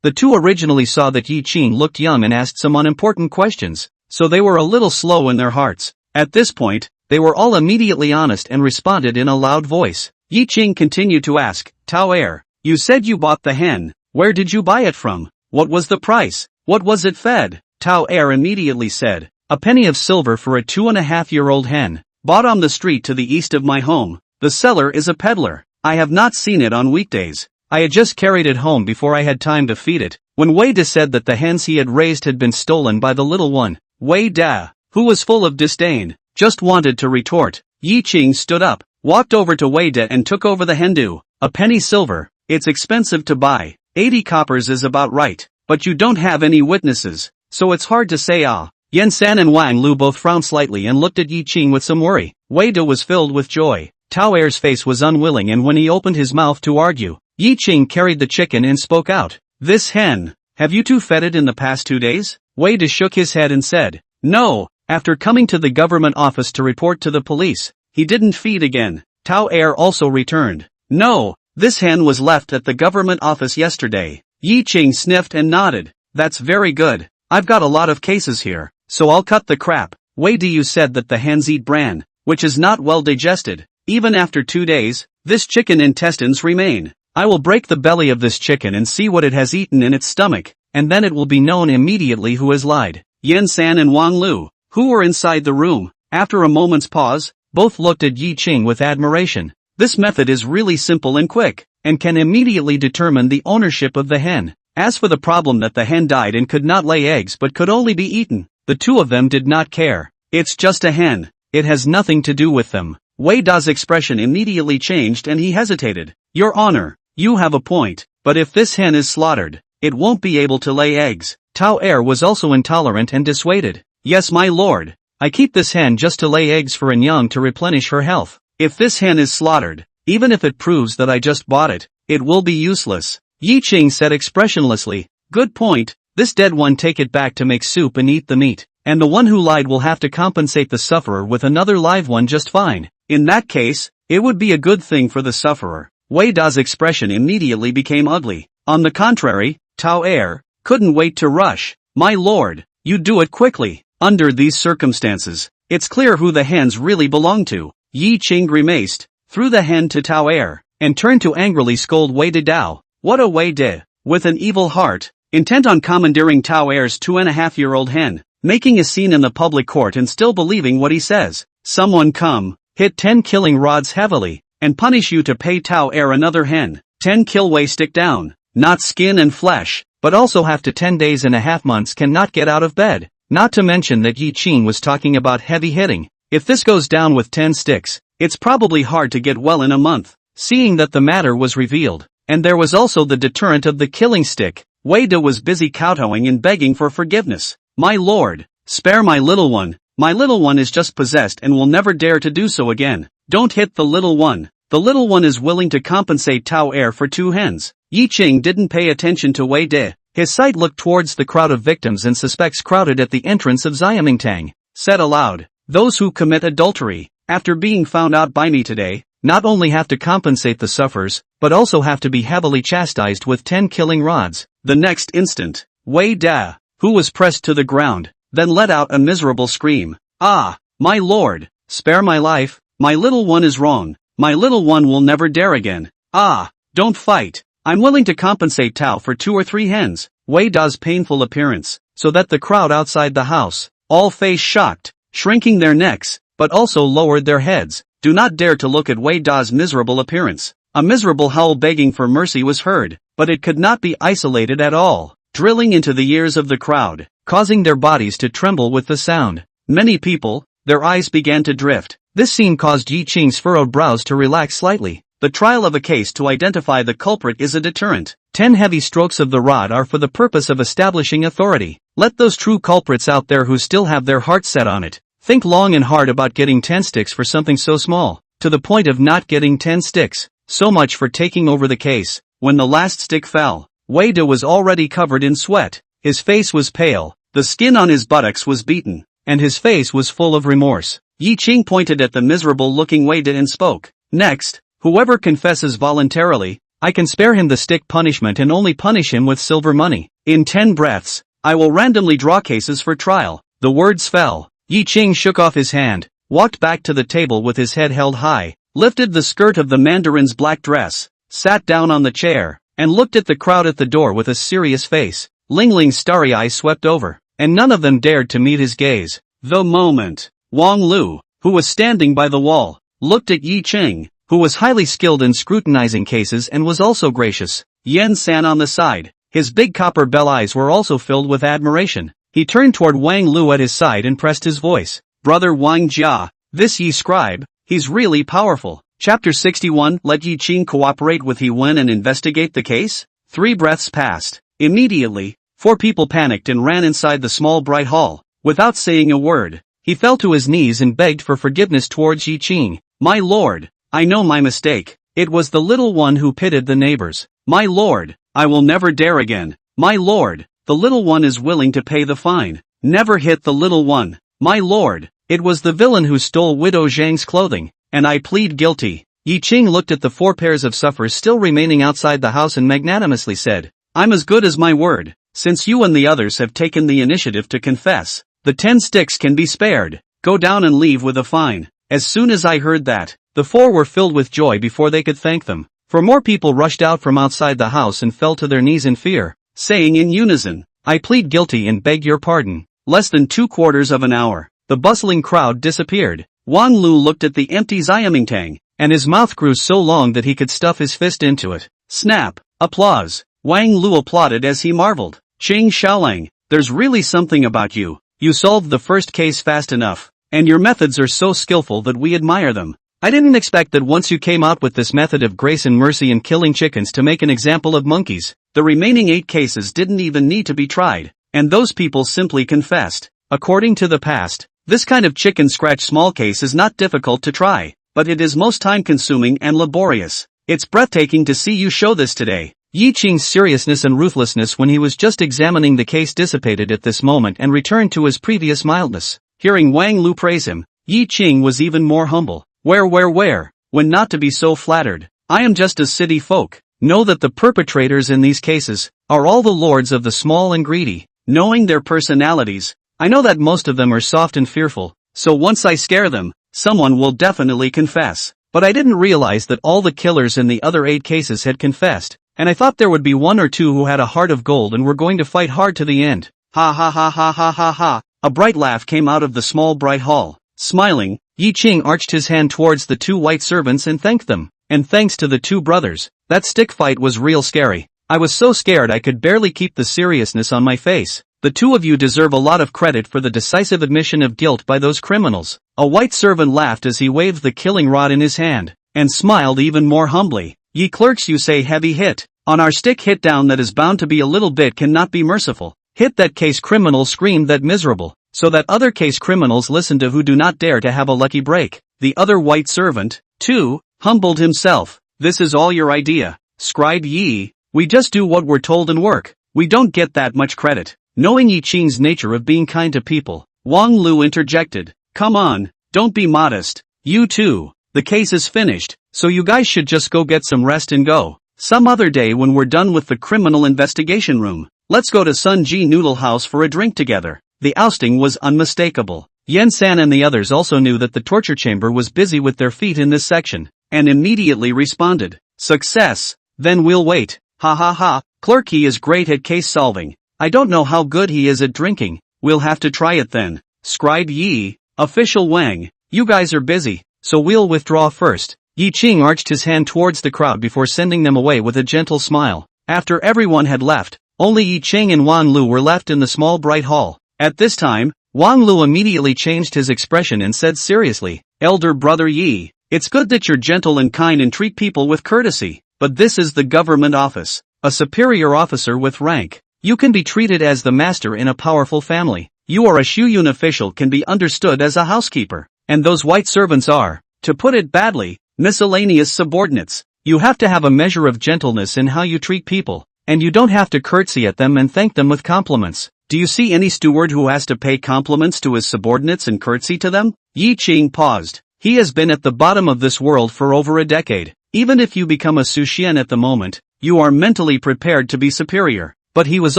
The two originally saw that Yi Ching looked young and asked some unimportant questions, so they were a little slow in their hearts. At this point, they were all immediately honest and responded in a loud voice. Yi Ching continued to ask, Tao Er, you said you bought the hen. Where did you buy it from? What was the price? What was it fed? Tao Er immediately said, a penny of silver for a 2.5-year-old hen, bought on the street to the east of my home. The seller is a peddler. I have not seen it on weekdays. I had just carried it home before I had time to feed it. When Wei De said that the hens he had raised had been stolen by the little one, Wei Da, who was full of disdain, just wanted to retort. Yi Ching stood up, walked over to Wei De and took over the hendu. A penny silver, it's expensive to buy. 80 coppers is about right, but you don't have any witnesses, so it's hard to say ah. Yen San and Wang Lu both frowned slightly and looked at Yi Ching with some worry. Wei De was filled with joy. Tao Er's face was unwilling, and when he opened his mouth to argue, Yi Ching carried the chicken and spoke out. This hen, have you two fed it in the past 2 days? Wei De shook his head and said, no, after coming to the government office to report to the police, he didn't feed again. Tao Er also returned. No, this hen was left at the government office yesterday. Yi Ching sniffed and nodded. That's very good. I've got a lot of cases here, so I'll cut the crap. Wei De, you said that the hens eat bran, which is not well digested. Even after 2 days, this chicken intestines remain. I will break the belly of this chicken and see what it has eaten in its stomach, and then it will be known immediately who has lied. Yen San and Wang Lu, who were inside the room, after a moment's pause, both looked at Yi Ching with admiration. This method is really simple and quick, and can immediately determine the ownership of the hen. As for the problem that the hen died and could not lay eggs but could only be eaten, the two of them did not care. It's just a hen. It has nothing to do with them. Wei Da's expression immediately changed and he hesitated. Your Honor, you have a point, but if this hen is slaughtered, it won't be able to lay eggs. Tao Er was also intolerant and dissuaded. Yes, my lord. I keep this hen just to lay eggs for An Yang to replenish her health. If this hen is slaughtered, even if it proves that I just bought it, it will be useless. Yi Ching said expressionlessly. Good point. This dead one take it back to make soup and eat the meat, and the one who lied will have to compensate the sufferer with another live one just fine. In that case, it would be a good thing for the sufferer. Wei Da's expression immediately became ugly. On the contrary, Tao Er couldn't wait to rush. My lord, you do it quickly. Under these circumstances, it's clear who the hands really belong to. Yi Qing grimaced, threw the hand to Tao Er, and turned to angrily scold Wei Dao. What a Wei De, with an evil heart, intent on commandeering Tao Er's 2.5-year-old hen, making a scene in the public court and still believing what he says. Someone come, hit 10 killing rods heavily, and punish you to pay Tao Er another hen. 10 kill Wei stick down, not skin and flesh, but also have to 10 days and a half months cannot get out of bed. Not to mention that Yi Qing was talking about heavy hitting. If this goes down with 10 sticks, it's probably hard to get well in a month. Seeing that the matter was revealed, and there was also the deterrent of the killing stick, Wei De was busy kowtowing and begging for forgiveness. My lord, spare my little one. My little one is just possessed and will never dare to do so again. Don't hit the little one. The little one is willing to compensate Tao Er for 2 hens. Yi Qing didn't pay attention to Wei De. His sight looked towards the crowd of victims and suspects crowded at the entrance of Xiamingtang. Said aloud, those who commit adultery, after being found out by me today, not only have to compensate the sufferers, but also have to be heavily chastised with 10 killing rods. The next instant, Wei Da, who was pressed to the ground, then let out a miserable scream. Ah, my lord, spare my life, my little one is wrong, my little one will never dare again. Ah, don't fight. I'm willing to compensate Tao for 2 or 3 hens. Wei Da's painful appearance, so that the crowd outside the house, all face shocked, shrinking their necks, but also lowered their heads. Do not dare to look at Wei Da's miserable appearance. A miserable howl begging for mercy was heard, but it could not be isolated at all, drilling into the ears of the crowd, causing their bodies to tremble with the sound. Many people, their eyes began to drift. This scene caused Yi Qing's furrowed brows to relax slightly. The trial of a case to identify the culprit is a deterrent. 10 heavy strokes of the rod are for the purpose of establishing authority. Let those true culprits out there who still have their hearts set on it think long and hard about getting 10 sticks for something so small, to the point of not getting 10 sticks. So much for taking over the case. When the last stick fell, Wei De was already covered in sweat. His face was pale, the skin on his buttocks was beaten, and his face was full of remorse. Yi Qing pointed at the miserable-looking Wei De and spoke. Next, whoever confesses voluntarily, I can spare him the stick punishment and only punish him with silver money. In 10 breaths, I will randomly draw cases for trial. The words fell. Yi Qing shook off his hand, walked back to the table with his head held high, lifted the skirt of the mandarin's black dress, sat down on the chair, and looked at the crowd at the door with a serious face. Ling Ling's starry eyes swept over, and none of them dared to meet his gaze. The moment, Wang Lu, who was standing by the wall, looked at Yi Qing, who was highly skilled in scrutinizing cases and was also gracious. Yen San on the side, his big copper bell eyes were also filled with admiration. He turned toward Wang Lu at his side and pressed his voice. Brother Wang Jia, this Yi scribe, he's really powerful. Chapter 61. Let Yi Qing cooperate with He Wen and investigate the case? 3 breaths passed. Immediately, 4 people panicked and ran inside the small bright hall. Without saying a word, he fell to his knees and begged for forgiveness towards Yi Qing. My lord, I know my mistake. It was the little one who pitted the neighbors. My lord, I will never dare again. My lord, the little one is willing to pay the fine. Never hit the little one. My lord, it was the villain who stole Widow Zhang's clothing, and I plead guilty. Yi Qing looked at the 4 pairs of sufferers still remaining outside the house and magnanimously said, I'm as good as my word. Since you and the others have taken the initiative to confess, the 10 sticks can be spared. Go down and leave with a fine. As soon as I heard that, the 4 were filled with joy before they could thank them. For more people rushed out from outside the house and fell to their knees in fear, saying in unison, I plead guilty and beg your pardon. Less than 2/4 of an hour, the bustling crowd disappeared. Wang Lu looked at the empty Xiamingtang, and his mouth grew so long that he could stuff his fist into it. Snap! Applause! Wang Lu applauded as he marveled. Qing Xiaolang, there's really something about you. You solved the first case fast enough, and your methods are so skillful that we admire them. I didn't expect that once you came out with this method of grace and mercy in killing chickens to make an example of monkeys. The remaining 8 cases didn't even need to be tried, and those people simply confessed. According to the past, this kind of chicken scratch small case is not difficult to try, but it is most time-consuming and laborious. It's breathtaking to see you show this today. Yi Qing's seriousness and ruthlessness when he was just examining the case dissipated at this moment and returned to his previous mildness. Hearing Wang Lu praise him, Yi Qing was even more humble. Where, when not to be so flattered? I am just as city folk. Know that the perpetrators in these cases are all the lords of the small and greedy. Knowing their personalities, I know that most of them are soft and fearful, so once I scare them, someone will definitely confess. But I didn't realize that all the killers in the other 8 cases had confessed, and I thought there would be 1 or 2 who had a heart of gold and were going to fight hard to the end. Ha ha ha ha ha ha ha. A bright laugh came out of the small bright hall. Smiling, Yi Ching arched his hand towards the 2 white servants and thanked them. And thanks to the 2 brothers, that stick fight was real scary. I was so scared I could barely keep the seriousness on my face. The 2 of you deserve a lot of credit for the decisive admission of guilt by those criminals. A white servant laughed as he waved the killing rod in his hand, and smiled even more humbly. Ye clerks, you say heavy hit. On our stick hit down that is bound to be a little bit cannot be merciful. Hit that case criminal screamed that miserable, so that other case criminals listen to who do not dare to have a lucky break. The other white servant, too, humbled himself. This is all your idea, scribe Yi. We just do what we're told and work. We don't get that much credit. Knowing Yi Ching's nature of being kind to people, Wang Lu interjected. Come on, don't be modest. You too. The case is finished, so you guys should just go get some rest and go. Some other day when we're done with the criminal investigation room, let's go to Sun Ji Noodle House for a drink together. The ousting was unmistakable. Yen San and the others also knew that the torture chamber was busy with their feet in this section, and immediately responded. Success. Then we'll wait. Ha ha ha. Clerk, he is great at case solving. I don't know how good he is at drinking. We'll have to try it then. Scribe Yi. Official Wang. You guys are busy, so we'll withdraw first. Yi Ching arched his hand towards the crowd before sending them away with a gentle smile. After everyone had left, only Yi Ching and Wang Lu were left in the small bright hall. At this time, Wang Lu immediately changed his expression and said seriously, Elder brother Yi, it's good that you're gentle and kind and treat people with courtesy, but this is the government office. A superior officer with rank. You can be treated as the master in a powerful family. You are a Shuyun official can be understood as a housekeeper. And those white servants are, to put it badly, miscellaneous subordinates. You have to have a measure of gentleness in how you treat people, and you don't have to curtsy at them and thank them with compliments. Do you see any steward who has to pay compliments to his subordinates and curtsy to them? Yi Ching paused. He has been at the bottom of this world for over a decade. Even if you become a Suxian at the moment, you are mentally prepared to be superior. But he was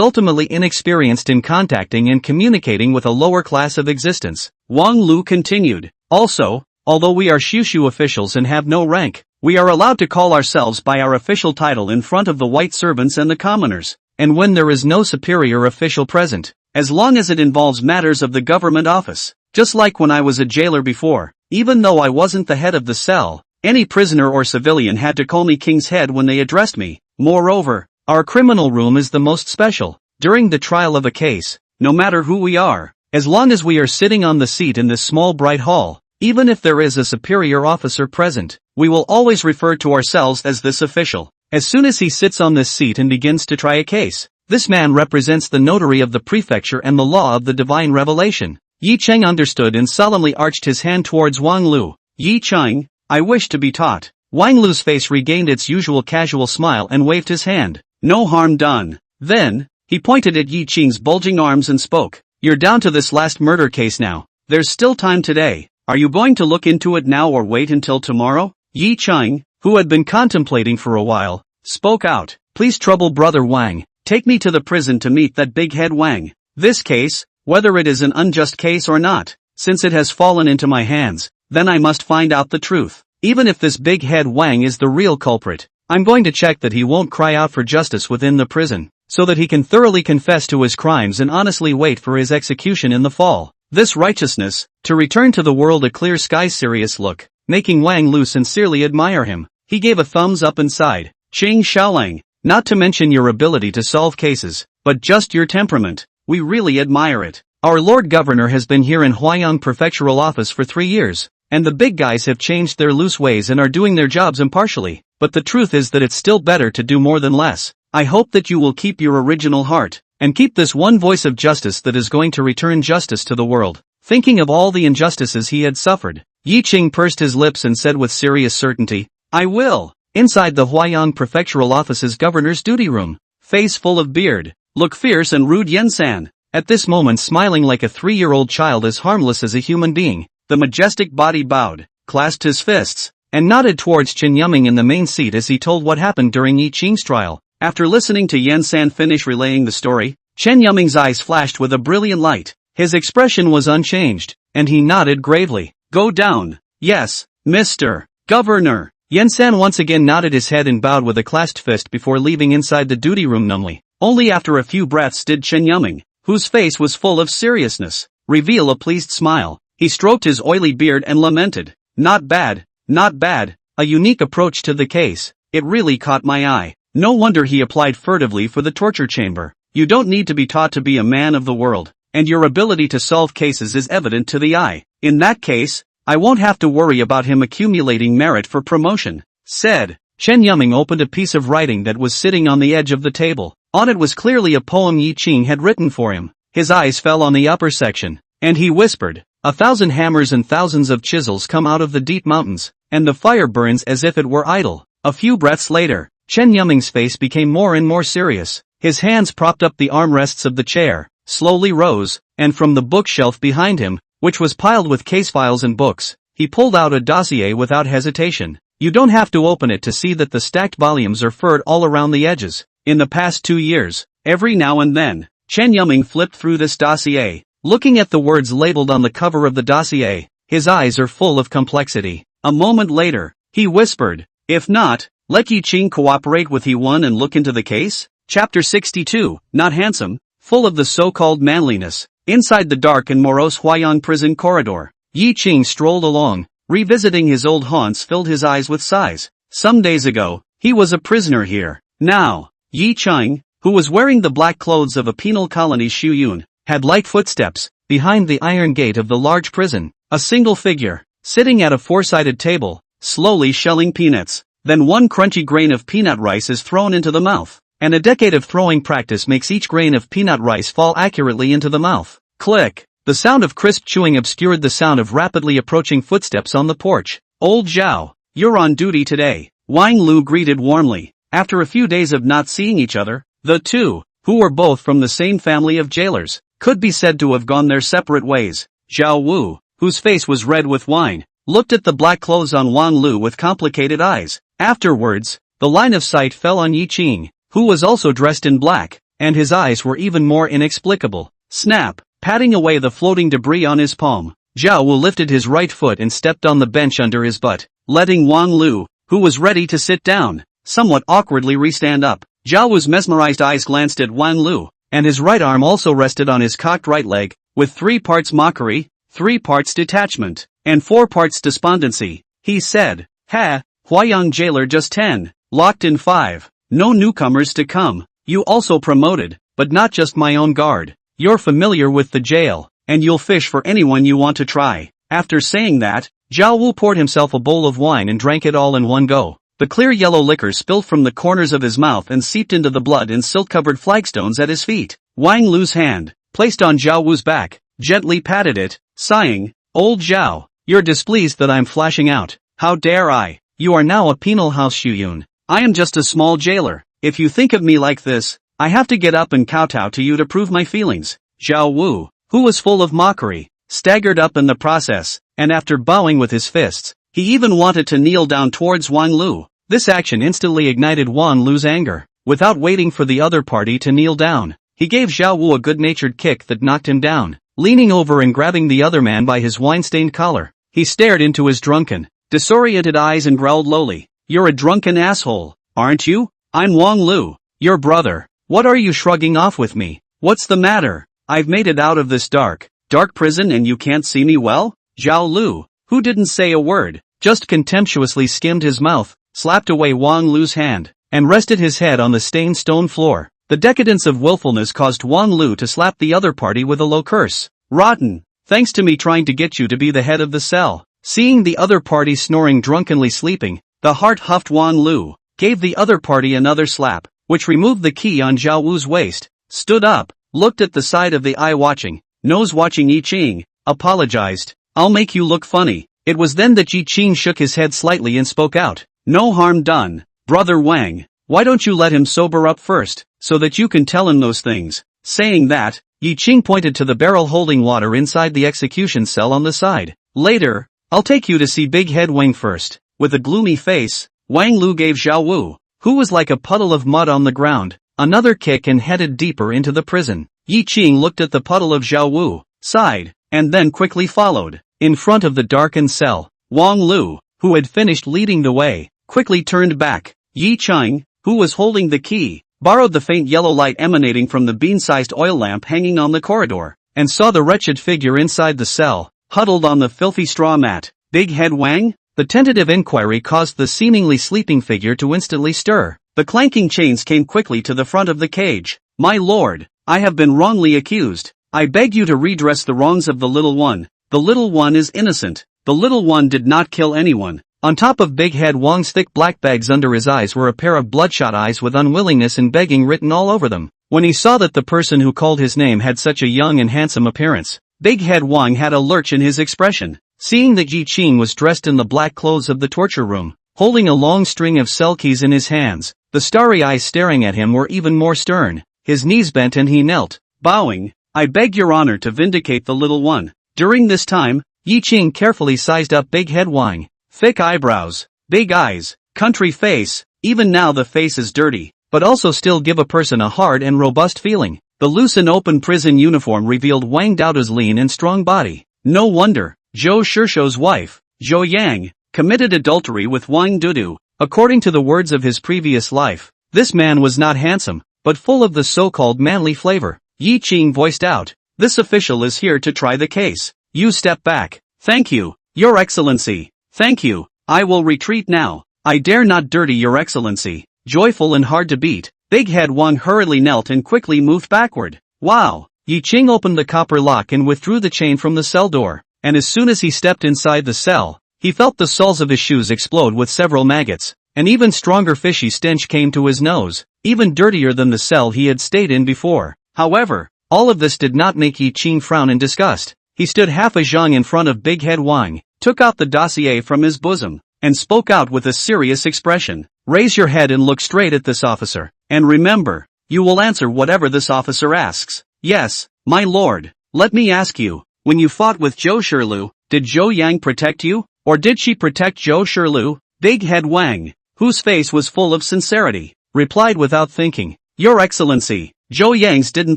ultimately inexperienced in contacting and communicating with a lower class of existence. Wang Lu continued. Also, although we are Shushu officials and have no rank, we are allowed to call ourselves by our official title in front of the white servants and the commoners, and when there is no superior official present, as long as it involves matters of the government office. Just like when I was a jailer before, even though I wasn't the head of the cell, any prisoner or civilian had to call me King's Head when they addressed me. Moreover, our criminal room is the most special. During the trial of a case, no matter who we are, as long as we are sitting on the seat in this small bright hall, even if there is a superior officer present, we will always refer to ourselves as this official. As soon as he sits on this seat and begins to try a case, this man represents the notary of the prefecture and the law of the divine revelation. Yi Cheng understood and solemnly arched his hand towards Wang Lu. Yi Cheng, I wish to be taught. Wang Lu's face regained its usual casual smile and waved his hand. No harm done. Then, he pointed at Yi Ching's bulging arms and spoke. You're down to this last murder case now. There's still time today. Are you going to look into it now or wait until tomorrow? Yi Cheng, who had been contemplating for a while, spoke out. Please trouble brother Wang. Take me to the prison to meet that big head Wang. This case, whether it is an unjust case or not, since it has fallen into my hands, then I must find out the truth. Even if this big head Wang is the real culprit, I'm going to check that he won't cry out for justice within the prison, so that he can thoroughly confess to his crimes and honestly wait for his execution in the fall. This righteousness, to return to the world a clear sky's serious look, making Wang Lu sincerely admire him. He gave a thumbs up and sighed. Ching Xiaolang, not to mention your ability to solve cases, but just your temperament. We really admire it. Our Lord Governor has been here in Huayang Prefectural Office for 3 years, and the big guys have changed their loose ways and are doing their jobs impartially. But the truth is that it's still better to do more than less. I hope that you will keep your original heart, and keep this one voice of justice that is going to return justice to the world. Thinking of all the injustices he had suffered, Yi Ching pursed his lips and said with serious certainty, I will. Inside the Huayang Prefectural Office's governor's duty room, face full of beard, look fierce and rude Yen San, at this moment smiling like a 3-year-old child as harmless as a human being, the majestic body bowed, clasped his fists, and nodded towards Chen Yuming in the main seat as he told what happened during Yi Qing's trial. After listening to Yen San finish relaying the story, Chen Yuming's eyes flashed with a brilliant light. His expression was unchanged, and he nodded gravely. Go down. Yes, Mr. Governor. Yen San once again nodded his head and bowed with a clasped fist before leaving inside the duty room numbly. Only after a few breaths did Chen Yuming, whose face was full of seriousness, reveal a pleased smile. He stroked his oily beard and lamented. Not bad, not bad, a unique approach to the case. It really caught my eye. No wonder he applied furtively for the torture chamber. You don't need to be taught to be a man of the world, and your ability to solve cases is evident to the eye. In that case, I won't have to worry about him accumulating merit for promotion, said. Chen Yuming opened a piece of writing that was sitting on the edge of the table. On it was clearly a poem Yi Qing had written for him. His eyes fell on the upper section, and he whispered, 1,000 hammers and thousands of chisels come out of the deep mountains, and the fire burns as if it were idle. A few breaths later, Chen Yuming's face became more and more serious. His hands propped up the armrests of the chair, slowly rose, and from the bookshelf behind him, which was piled with case files and books, he pulled out a dossier without hesitation. You don't have to open it to see that the stacked volumes are furred all around the edges. In the past 2 years, every now and then, Chen Yuming flipped through this dossier, looking at the words labeled on the cover of the dossier. His eyes are full of complexity. A moment later, he whispered, if not, let Yi Qing cooperate with He-1 and look into the case? Chapter 62, Not Handsome, full of the so-called manliness. Inside the dark and morose Huayang prison corridor, Yi Qing strolled along, revisiting his old haunts filled his eyes with sighs. Some days ago, he was a prisoner here. Now, Yi Qing, who was wearing the black clothes of a penal colony Shuyun, had light footsteps, behind the iron gate of the large prison, a single figure, sitting at a four-sided table, slowly shelling peanuts. Then one crunchy grain of peanut rice is thrown into the mouth, and a decade of throwing practice makes each grain of peanut rice fall accurately into the mouth. Click! The sound of crisp chewing obscured the sound of rapidly approaching footsteps on the porch. Old Zhao, you're on duty today, Wang Lu greeted warmly. After a few days of not seeing each other, the two, who were both from the same family of jailers, could be said to have gone their separate ways. Zhao Wu, whose face was red with wine, looked at the black clothes on Wang Lu with complicated eyes. Afterwards, the line of sight fell on Yi Qing, who was also dressed in black, and his eyes were even more inexplicable. Snap! Patting away the floating debris on his palm, Zhao Wu lifted his right foot and stepped on the bench under his butt, letting Wang Lu, who was ready to sit down, somewhat awkwardly re-stand up. Zhao Wu's mesmerized eyes glanced at Wang Lu, and his right arm also rested on his cocked right leg, with 3 parts mockery, 3 parts detachment, and 4 parts despondency. He said, Ha! Huayang jailer just 10, locked in 5, no newcomers to come. You also promoted, but not just my own guard. You're familiar with the jail, and you'll fish for anyone you want to try. After saying that, Zhao Wu poured himself a bowl of wine and drank it all in one go. The clear yellow liquor spilled from the corners of his mouth and seeped into the blood and silt-covered flagstones at his feet. Wang Lu's hand, placed on Zhao Wu's back, gently patted it, sighing, Old Zhao, you're displeased that I'm flashing out. How dare I? You are now a penal house Shuyun. I am just a small jailer. If you think of me like this, I have to get up and kowtow to you to prove my feelings. Zhao Wu, who was full of mockery, staggered up in the process, and after bowing with his fists, he even wanted to kneel down towards Wang Lu. This action instantly ignited Wang Lu's anger. Without waiting for the other party to kneel down, he gave Zhao Wu a good-natured kick that knocked him down. Leaning over and grabbing the other man by his wine-stained collar, he stared into his drunken, disoriented eyes and growled lowly, You're a drunken asshole, aren't you? I'm Wang Lu, your brother. What are you shrugging off with me? What's the matter? I've made it out of this dark prison and you can't see me well? Zhao Lu, who didn't say a word, just contemptuously skimmed his mouth, slapped away Wang Lu's hand, and rested his head on the stained stone floor. The decadence of willfulness caused Wang Lu to slap the other party with a low curse. Rotten, thanks to me trying to get you to be the head of the cell. Seeing the other party snoring drunkenly sleeping, the heart-huffed Wang Lu gave the other party another slap, which removed the key on Zhao Wu's waist, stood up, looked at the side of the eye-watching, nose-watching Yi Qing, apologized. I'll make you look funny. It was then that Yi Qing shook his head slightly and spoke out. No harm done. Brother Wang, why don't you let him sober up first, so that you can tell him those things? Saying that, Yi Qing pointed to the barrel holding water inside the execution cell on the side. Later, I'll take you to see Big Head Wang first. with a gloomy face, Wang Lu gave Zhao Wu, who was like a puddle of mud on the ground, another kick and headed deeper into the prison. Yi Qing looked at the puddle of Zhao Wu, sighed, and then quickly followed. In front of the darkened cell, Wang Lu, who had finished leading the way, quickly turned back. Yi Qing, who was holding the key, borrowed the faint yellow light emanating from the bean-sized oil lamp hanging on the corridor, and saw the wretched figure inside the cell, huddled on the filthy straw mat. Big Head Wang? The tentative inquiry caused the seemingly sleeping figure to instantly stir. The clanking chains came quickly to the front of the cage. My lord, I have been wrongly accused. I beg you to redress the wrongs of the little one. The little one is innocent. The little one did not kill anyone. On top of Big Head Wang's thick black bags under his eyes were a pair of bloodshot eyes with unwillingness and begging written all over them. When he saw that the person who called his name had such a young and handsome appearance, Big Head Wang had a lurch in his expression. Seeing that Yi Qing was dressed in the black clothes of the torture room, holding a long string of cell keys in his hands, the starry eyes staring at him were even more stern. His knees bent and he knelt, bowing. I beg your honor to vindicate the little one. During this time, Yi Qing carefully sized up Big Head Wang. Thick eyebrows, big eyes, country face. Even now the face is dirty, but also still give a person a hard and robust feeling. The loose and open prison uniform revealed Wang Daoda's lean and strong body. No wonder. Zhou Shishou's wife, Zhou Yang, committed adultery with Wang Dudu. According to the words of his previous life, this man was not handsome, but full of the so-called manly flavor. Yi Qing voiced out, this official is here to try the case. You step back. Thank you, Your Excellency. Thank you. I will retreat now. I dare not dirty Your Excellency. Joyful and hard to beat, Big Head Wang hurriedly knelt and quickly moved backward. Wow! Yi Qing opened the copper lock and withdrew the chain from the cell door. And as soon as he stepped inside the cell, he felt the soles of his shoes explode with several maggots. An even stronger fishy stench came to his nose, even dirtier than the cell he had stayed in before. However, all of this did not make Yi Qing frown in disgust. He stood half a zhang in front of Big Head Wang, took out the dossier from his bosom, and spoke out with a serious expression. Raise your head and look straight at this officer, and remember, you will answer whatever this officer asks. Yes, my lord. Let me ask you. When you fought with Zhou Shirlu, did Zhou Yang protect you, or did she protect Zhou Shirlu? Big Head Wang, whose face was full of sincerity, replied without thinking, Your Excellency, Zhou Yang's didn't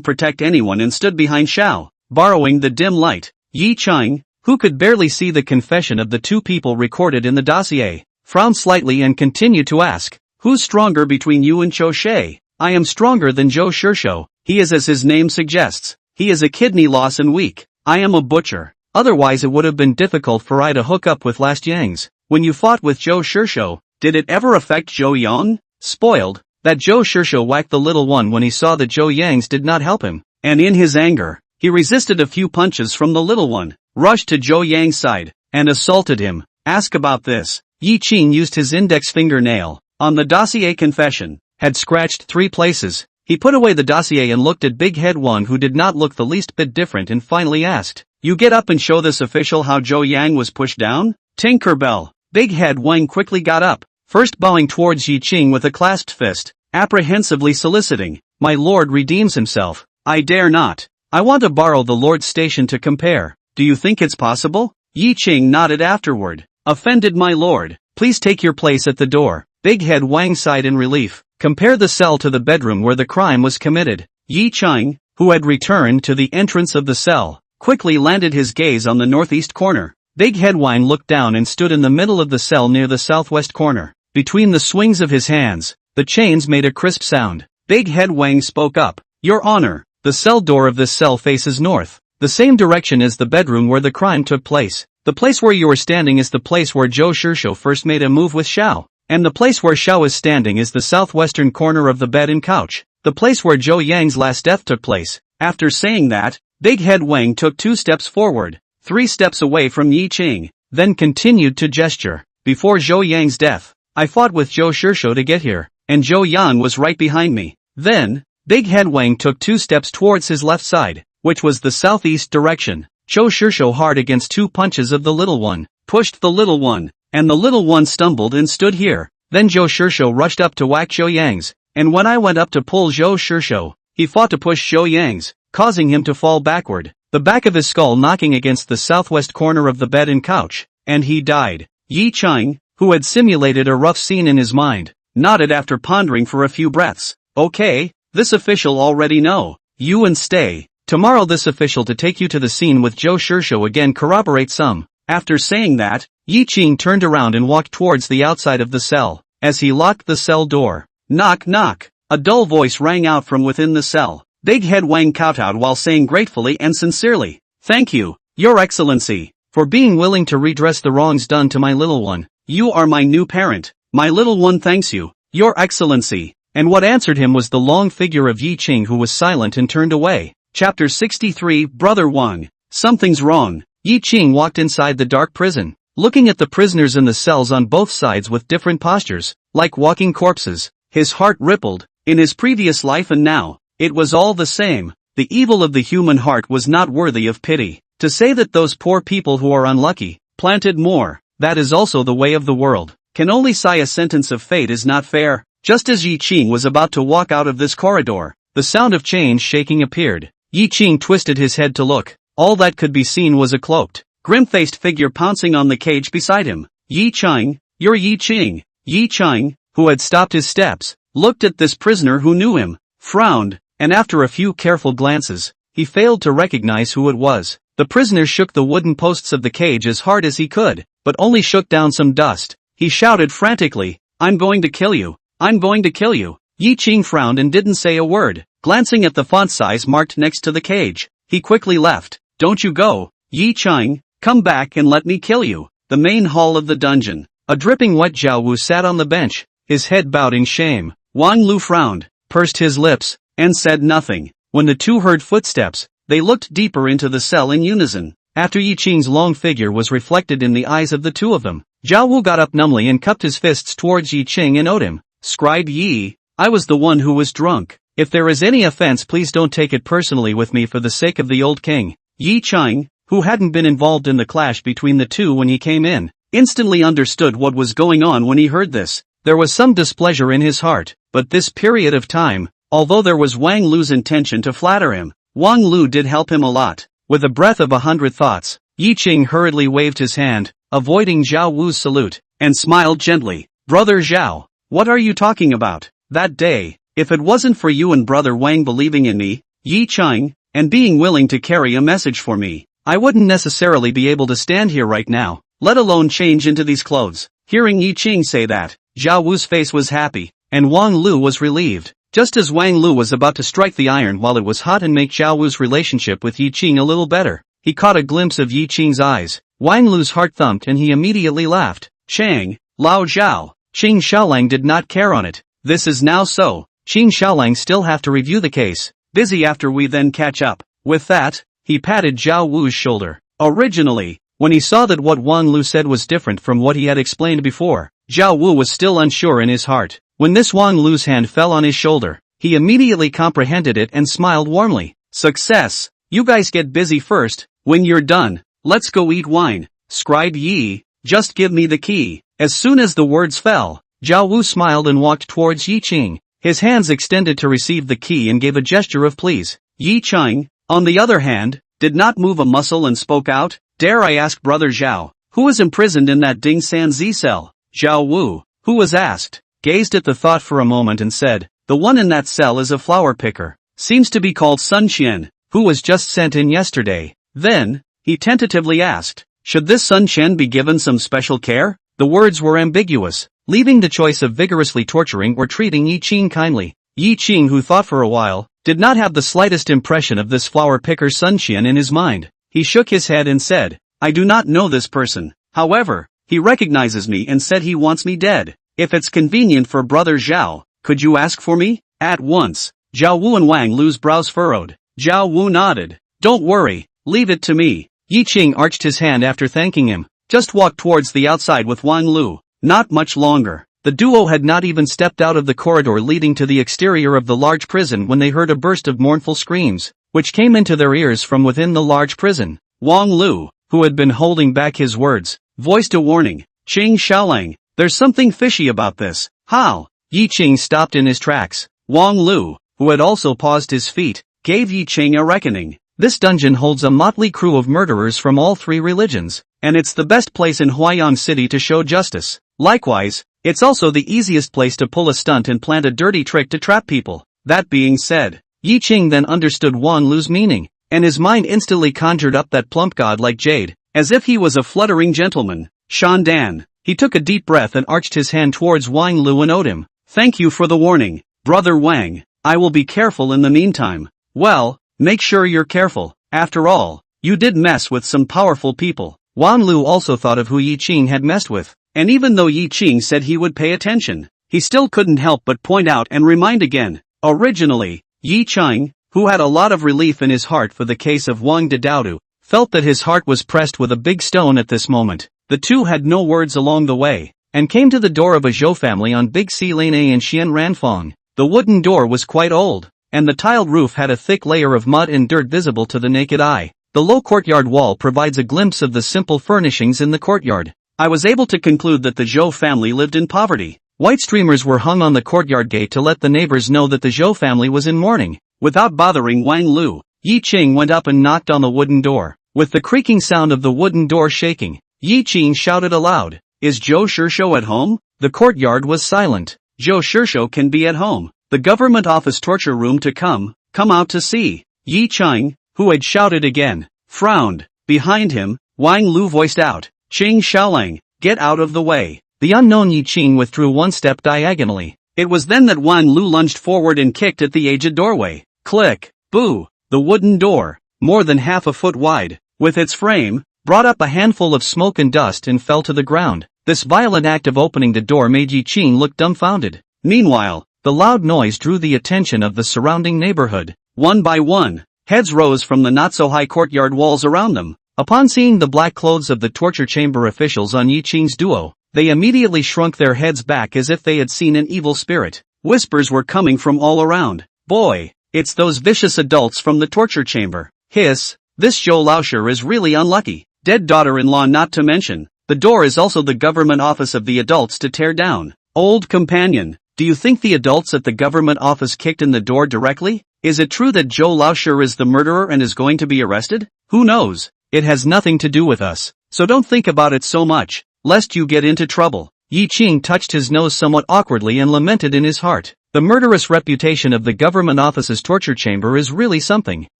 protect anyone and stood behind Xiao, borrowing the dim light. Yi Qing, who could barely see the confession of the two people recorded in the dossier, frowned slightly and continued to ask, who's stronger between you and Zhou She? I am stronger than Zhou Shishou. He is as his name suggests. He is a kidney loss and weak. I am a butcher. Otherwise it would have been difficult for I to hook up with last Yang's. When you fought with Zhou Shishou, did it ever affect Zhou Yang? Spoiled, that Zhou Shishou whacked the little one when he saw that Zhou Yang's did not help him, and in his anger, he resisted a few punches from the little one, rushed to Zhou Yang's side, and assaulted him. Ask about this. Yi Qing used his index fingernail, on the dossier confession, had scratched 3 places. He put away the dossier and looked at Big Head Wang, who did not look the least bit different, and finally asked, You get up and show this official how Zhou Yang was pushed down? Tinkerbell. Big Head Wang quickly got up, first bowing towards Yi Qing with a clasped fist, apprehensively soliciting, My lord redeems himself. I dare not. I want to borrow the lord's station to compare. Do you think it's possible? Yi Qing nodded afterward. Offended my lord, please take your place at the door. Big Head Wang sighed in relief. Compare the cell to the bedroom where the crime was committed. Yi Qing, who had returned to the entrance of the cell, quickly landed his gaze on the northeast corner. Big Head Wang looked down and stood in the middle of the cell near the southwest corner. Between the swings of his hands, the chains made a crisp sound. Big Head Wang spoke up. Your honor, the cell door of this cell faces north, the same direction as the bedroom where the crime took place. The place where you are standing is the place where Zhou Shishou first made a move with Xiao. And the place where Xiao is standing is the southwestern corner of the bed and couch, the place where Zhou Yang's last death took place. After saying that, Big Head Wang took 2 steps forward, 3 steps away from Yi Qing, then continued to gesture. Before Zhou Yang's death, I fought with Zhou Shishou to get here, and Zhou Yang was right behind me. Then, Big Head Wang took 2 steps towards his left side, which was the southeast direction. Zhou Shishou hard against 2 punches of the little one, pushed the little one, and the little one stumbled and stood here. Then Zhou Shishou rushed up to whack Zhou Yang's, and when I went up to pull Zhou Shishou, he fought to push Zhou Yang's, causing him to fall backward, the back of his skull knocking against the southwest corner of the bed and couch, and he died. Yi Qing, who had simulated a rough scene in his mind, nodded after pondering for a few breaths. Okay, this official already know. You and stay. Tomorrow this official to take you to the scene with Joe Shirsho again corroborate some. After saying that, Yi Qing turned around and walked towards the outside of the cell. As he locked the cell door, knock knock, a dull voice rang out from within the cell. Big head Wang kowtowed while saying gratefully and sincerely, "Thank you, Your Excellency, for being willing to redress the wrongs done to my little one. You are my new parent. My little one thanks you, Your Excellency." And what answered him was the long figure of Yi Qing, who was silent and turned away. Chapter 63 Brother Wang. Something's wrong. Yi Qing walked inside the dark prison, looking at the prisoners in the cells on both sides with different postures, like walking corpses. His heart rippled. In his previous life and now, it was all the same. The evil of the human heart was not worthy of pity. To say that those poor people who are unlucky, planted more, that is also the way of the world, can only sigh a sentence of fate is not fair. Just as Yi Qing was about to walk out of this corridor, the sound of chains shaking appeared. Yi Qing twisted his head to look. All that could be seen was a cloaked, grim-faced figure pouncing on the cage beside him. Yi Qing, you're Yi Qing. Yi Qing, who had stopped his steps, looked at this prisoner who knew him, frowned, and after a few careful glances, he failed to recognize who it was. The prisoner shook the wooden posts of the cage as hard as he could, but only shook down some dust. He shouted frantically, "I'm going to kill you! I'm going to kill you!" Yi Qing frowned and didn't say a word. Glancing at the font size marked next to the cage, he quickly left. "Don't you go, Yi Qing, come back and let me kill you." The main hall of the dungeon. A dripping wet Zhao Wu sat on the bench, his head bowed in shame. Wang Lu frowned, pursed his lips, and said nothing. When the two heard footsteps, they looked deeper into the cell in unison. After Yi Qing's long figure was reflected in the eyes of the two of them, Zhao Wu got up numbly and cupped his fists towards Yi Qing and owed him. "Scribe Yi, I was the one who was drunk. If there is any offense, please don't take it personally with me for the sake of the old king." Yi Qing, who hadn't been involved in the clash between the two when he came in, instantly understood what was going on when he heard this. There was some displeasure in his heart, but this period of time, although there was Wang Lu's intention to flatter him, Wang Lu did help him a lot. With a breath of 100 thoughts, Yi Qing hurriedly waved his hand, avoiding Zhao Wu's salute, and smiled gently. "Brother Zhao, what are you talking about? That day, if it wasn't for you and Brother Wang believing in me, Yi Qing, and being willing to carry a message for me, I wouldn't necessarily be able to stand here right now, let alone change into these clothes." Hearing Yi Qing say that, Zhao Wu's face was happy, and Wang Lu was relieved. Just as Wang Lu was about to strike the iron while it was hot and make Zhao Wu's relationship with Yi Qing a little better, he caught a glimpse of Yi Qing's eyes. Wang Lu's heart thumped and he immediately laughed. "Chang, Lao Zhao." Qing Xiaolang did not care on it. "This is now so. Qing Xiaolang still have to review the case. Busy after we then catch up." With that, he patted Zhao Wu's shoulder. Originally, when he saw that what Wang Lu said was different from what he had explained before, Zhao Wu was still unsure in his heart. When this Wang Lu's hand fell on his shoulder, he immediately comprehended it and smiled warmly. "Success! You guys get busy first. When you're done, let's go eat wine. Scribe Yi, just give me the key." As soon as the words fell, Zhao Wu smiled and walked towards Yi Qing. His hands extended to receive the key and gave a gesture of please. Yi Qing, on the other hand, did not move a muscle and spoke out, "Dare I ask Brother Zhao, who is imprisoned in that Ding San Zi cell?" Zhao Wu, who was asked, gazed at the thought for a moment and said, "The one in that cell is a flower picker. Seems to be called Sun Qian, who was just sent in yesterday." Then, he tentatively asked, "Should this Sun Qian be given some special care?" The words were ambiguous, leaving the choice of vigorously torturing or treating Yi Qing kindly. Yi Qing, who thought for a while, did not have the slightest impression of this flower picker Sun Qian in his mind. He shook his head and said, "I do not know this person. However, he recognizes me and said he wants me dead. If it's convenient for Brother Zhao, could you ask for me?" At once, Zhao Wu and Wang Lu's brows furrowed. Zhao Wu nodded. "Don't worry, leave it to me." Yi Qing arched his hand after thanking him, just walked towards the outside with Wang Lu. Not much longer. The duo had not even stepped out of the corridor leading to the exterior of the large prison when they heard a burst of mournful screams, which came into their ears from within the large prison. Wang Lu, who had been holding back his words, voiced a warning. "Qing Xiaolang, there's something fishy about this." "How?" Yi Qing stopped in his tracks. Wang Lu, who had also paused his feet, gave Yi Qing a reckoning. "This dungeon holds a motley crew of murderers from all three religions, and it's the best place in Huaiyang City to show justice. Likewise, it's also the easiest place to pull a stunt and plant a dirty trick to trap people. That being said, Yi Qing then understood Wang Lu's meaning, and his mind instantly conjured up that plump god like jade, as if he was a fluttering gentleman. Shan Dan. He took a deep breath and arched his hand towards Wang Lu and owed him. Thank you for the warning, Brother Wang. I will be careful in the meantime. Well, make sure you're careful. After all, you did mess with some powerful people. Wang Lu also thought of who Yi Qing had messed with, and even though Yi Qing said he would pay attention, he still couldn't help but point out and remind again. Originally, Yi Qing, who had a lot of relief in his heart for the case of Wang Dedaodu, felt that his heart was pressed with a big stone at this moment. The two had no words along the way, and came to the door of a Zhou family on Big C Lane A in Xian Ranfang. The wooden door was quite old, and the tiled roof had a thick layer of mud and dirt visible to the naked eye. The low courtyard wall provides a glimpse of the simple furnishings in the courtyard. I was able to conclude that the Zhou family lived in poverty. White streamers were hung on the courtyard gate to let the neighbors know that the Zhou family was in mourning. Without bothering Wang Lu, Yi Qing went up and knocked on the wooden door. With the creaking sound of the wooden door shaking, Yi Qing shouted aloud, "Is Zhou Shishou at home?" The courtyard was silent. "Zhou Shishou can be at home. The government office torture room to come out to see." Yi Qing, who had shouted again, frowned. Behind him, Wang Lu voiced out, "Qing Xiaolang, get out of the way." The unknown Yi Qing withdrew one step diagonally. It was then that Wang Lu lunged forward and kicked at the aged doorway. Click, boo! The wooden door, more than half a foot wide, with its frame, brought up a handful of smoke and dust and fell to the ground. This violent act of opening the door made Yi Qing look dumbfounded. Meanwhile, the loud noise drew the attention of the surrounding neighborhood. One by one, heads rose from the not-so-high courtyard walls around them. Upon seeing the black clothes of the torture chamber officials on Yi Qing's duo, they immediately shrunk their heads back as if they had seen an evil spirit. Whispers were coming from all around. "Boy, it's those vicious adults from the torture chamber." Hiss, this Zhou Laosher is really unlucky. Dead daughter-in-law not to mention. The door is also the government office of the adults to tear down. Old companion, do you think the adults at the government office kicked in the door directly? Is it true that Zhou Laosher is the murderer and is going to be arrested? Who knows? It has nothing to do with us, so don't think about it so much, lest you get into trouble. Yi Qing touched his nose somewhat awkwardly and lamented in his heart. The murderous reputation of the government office's torture chamber is really something.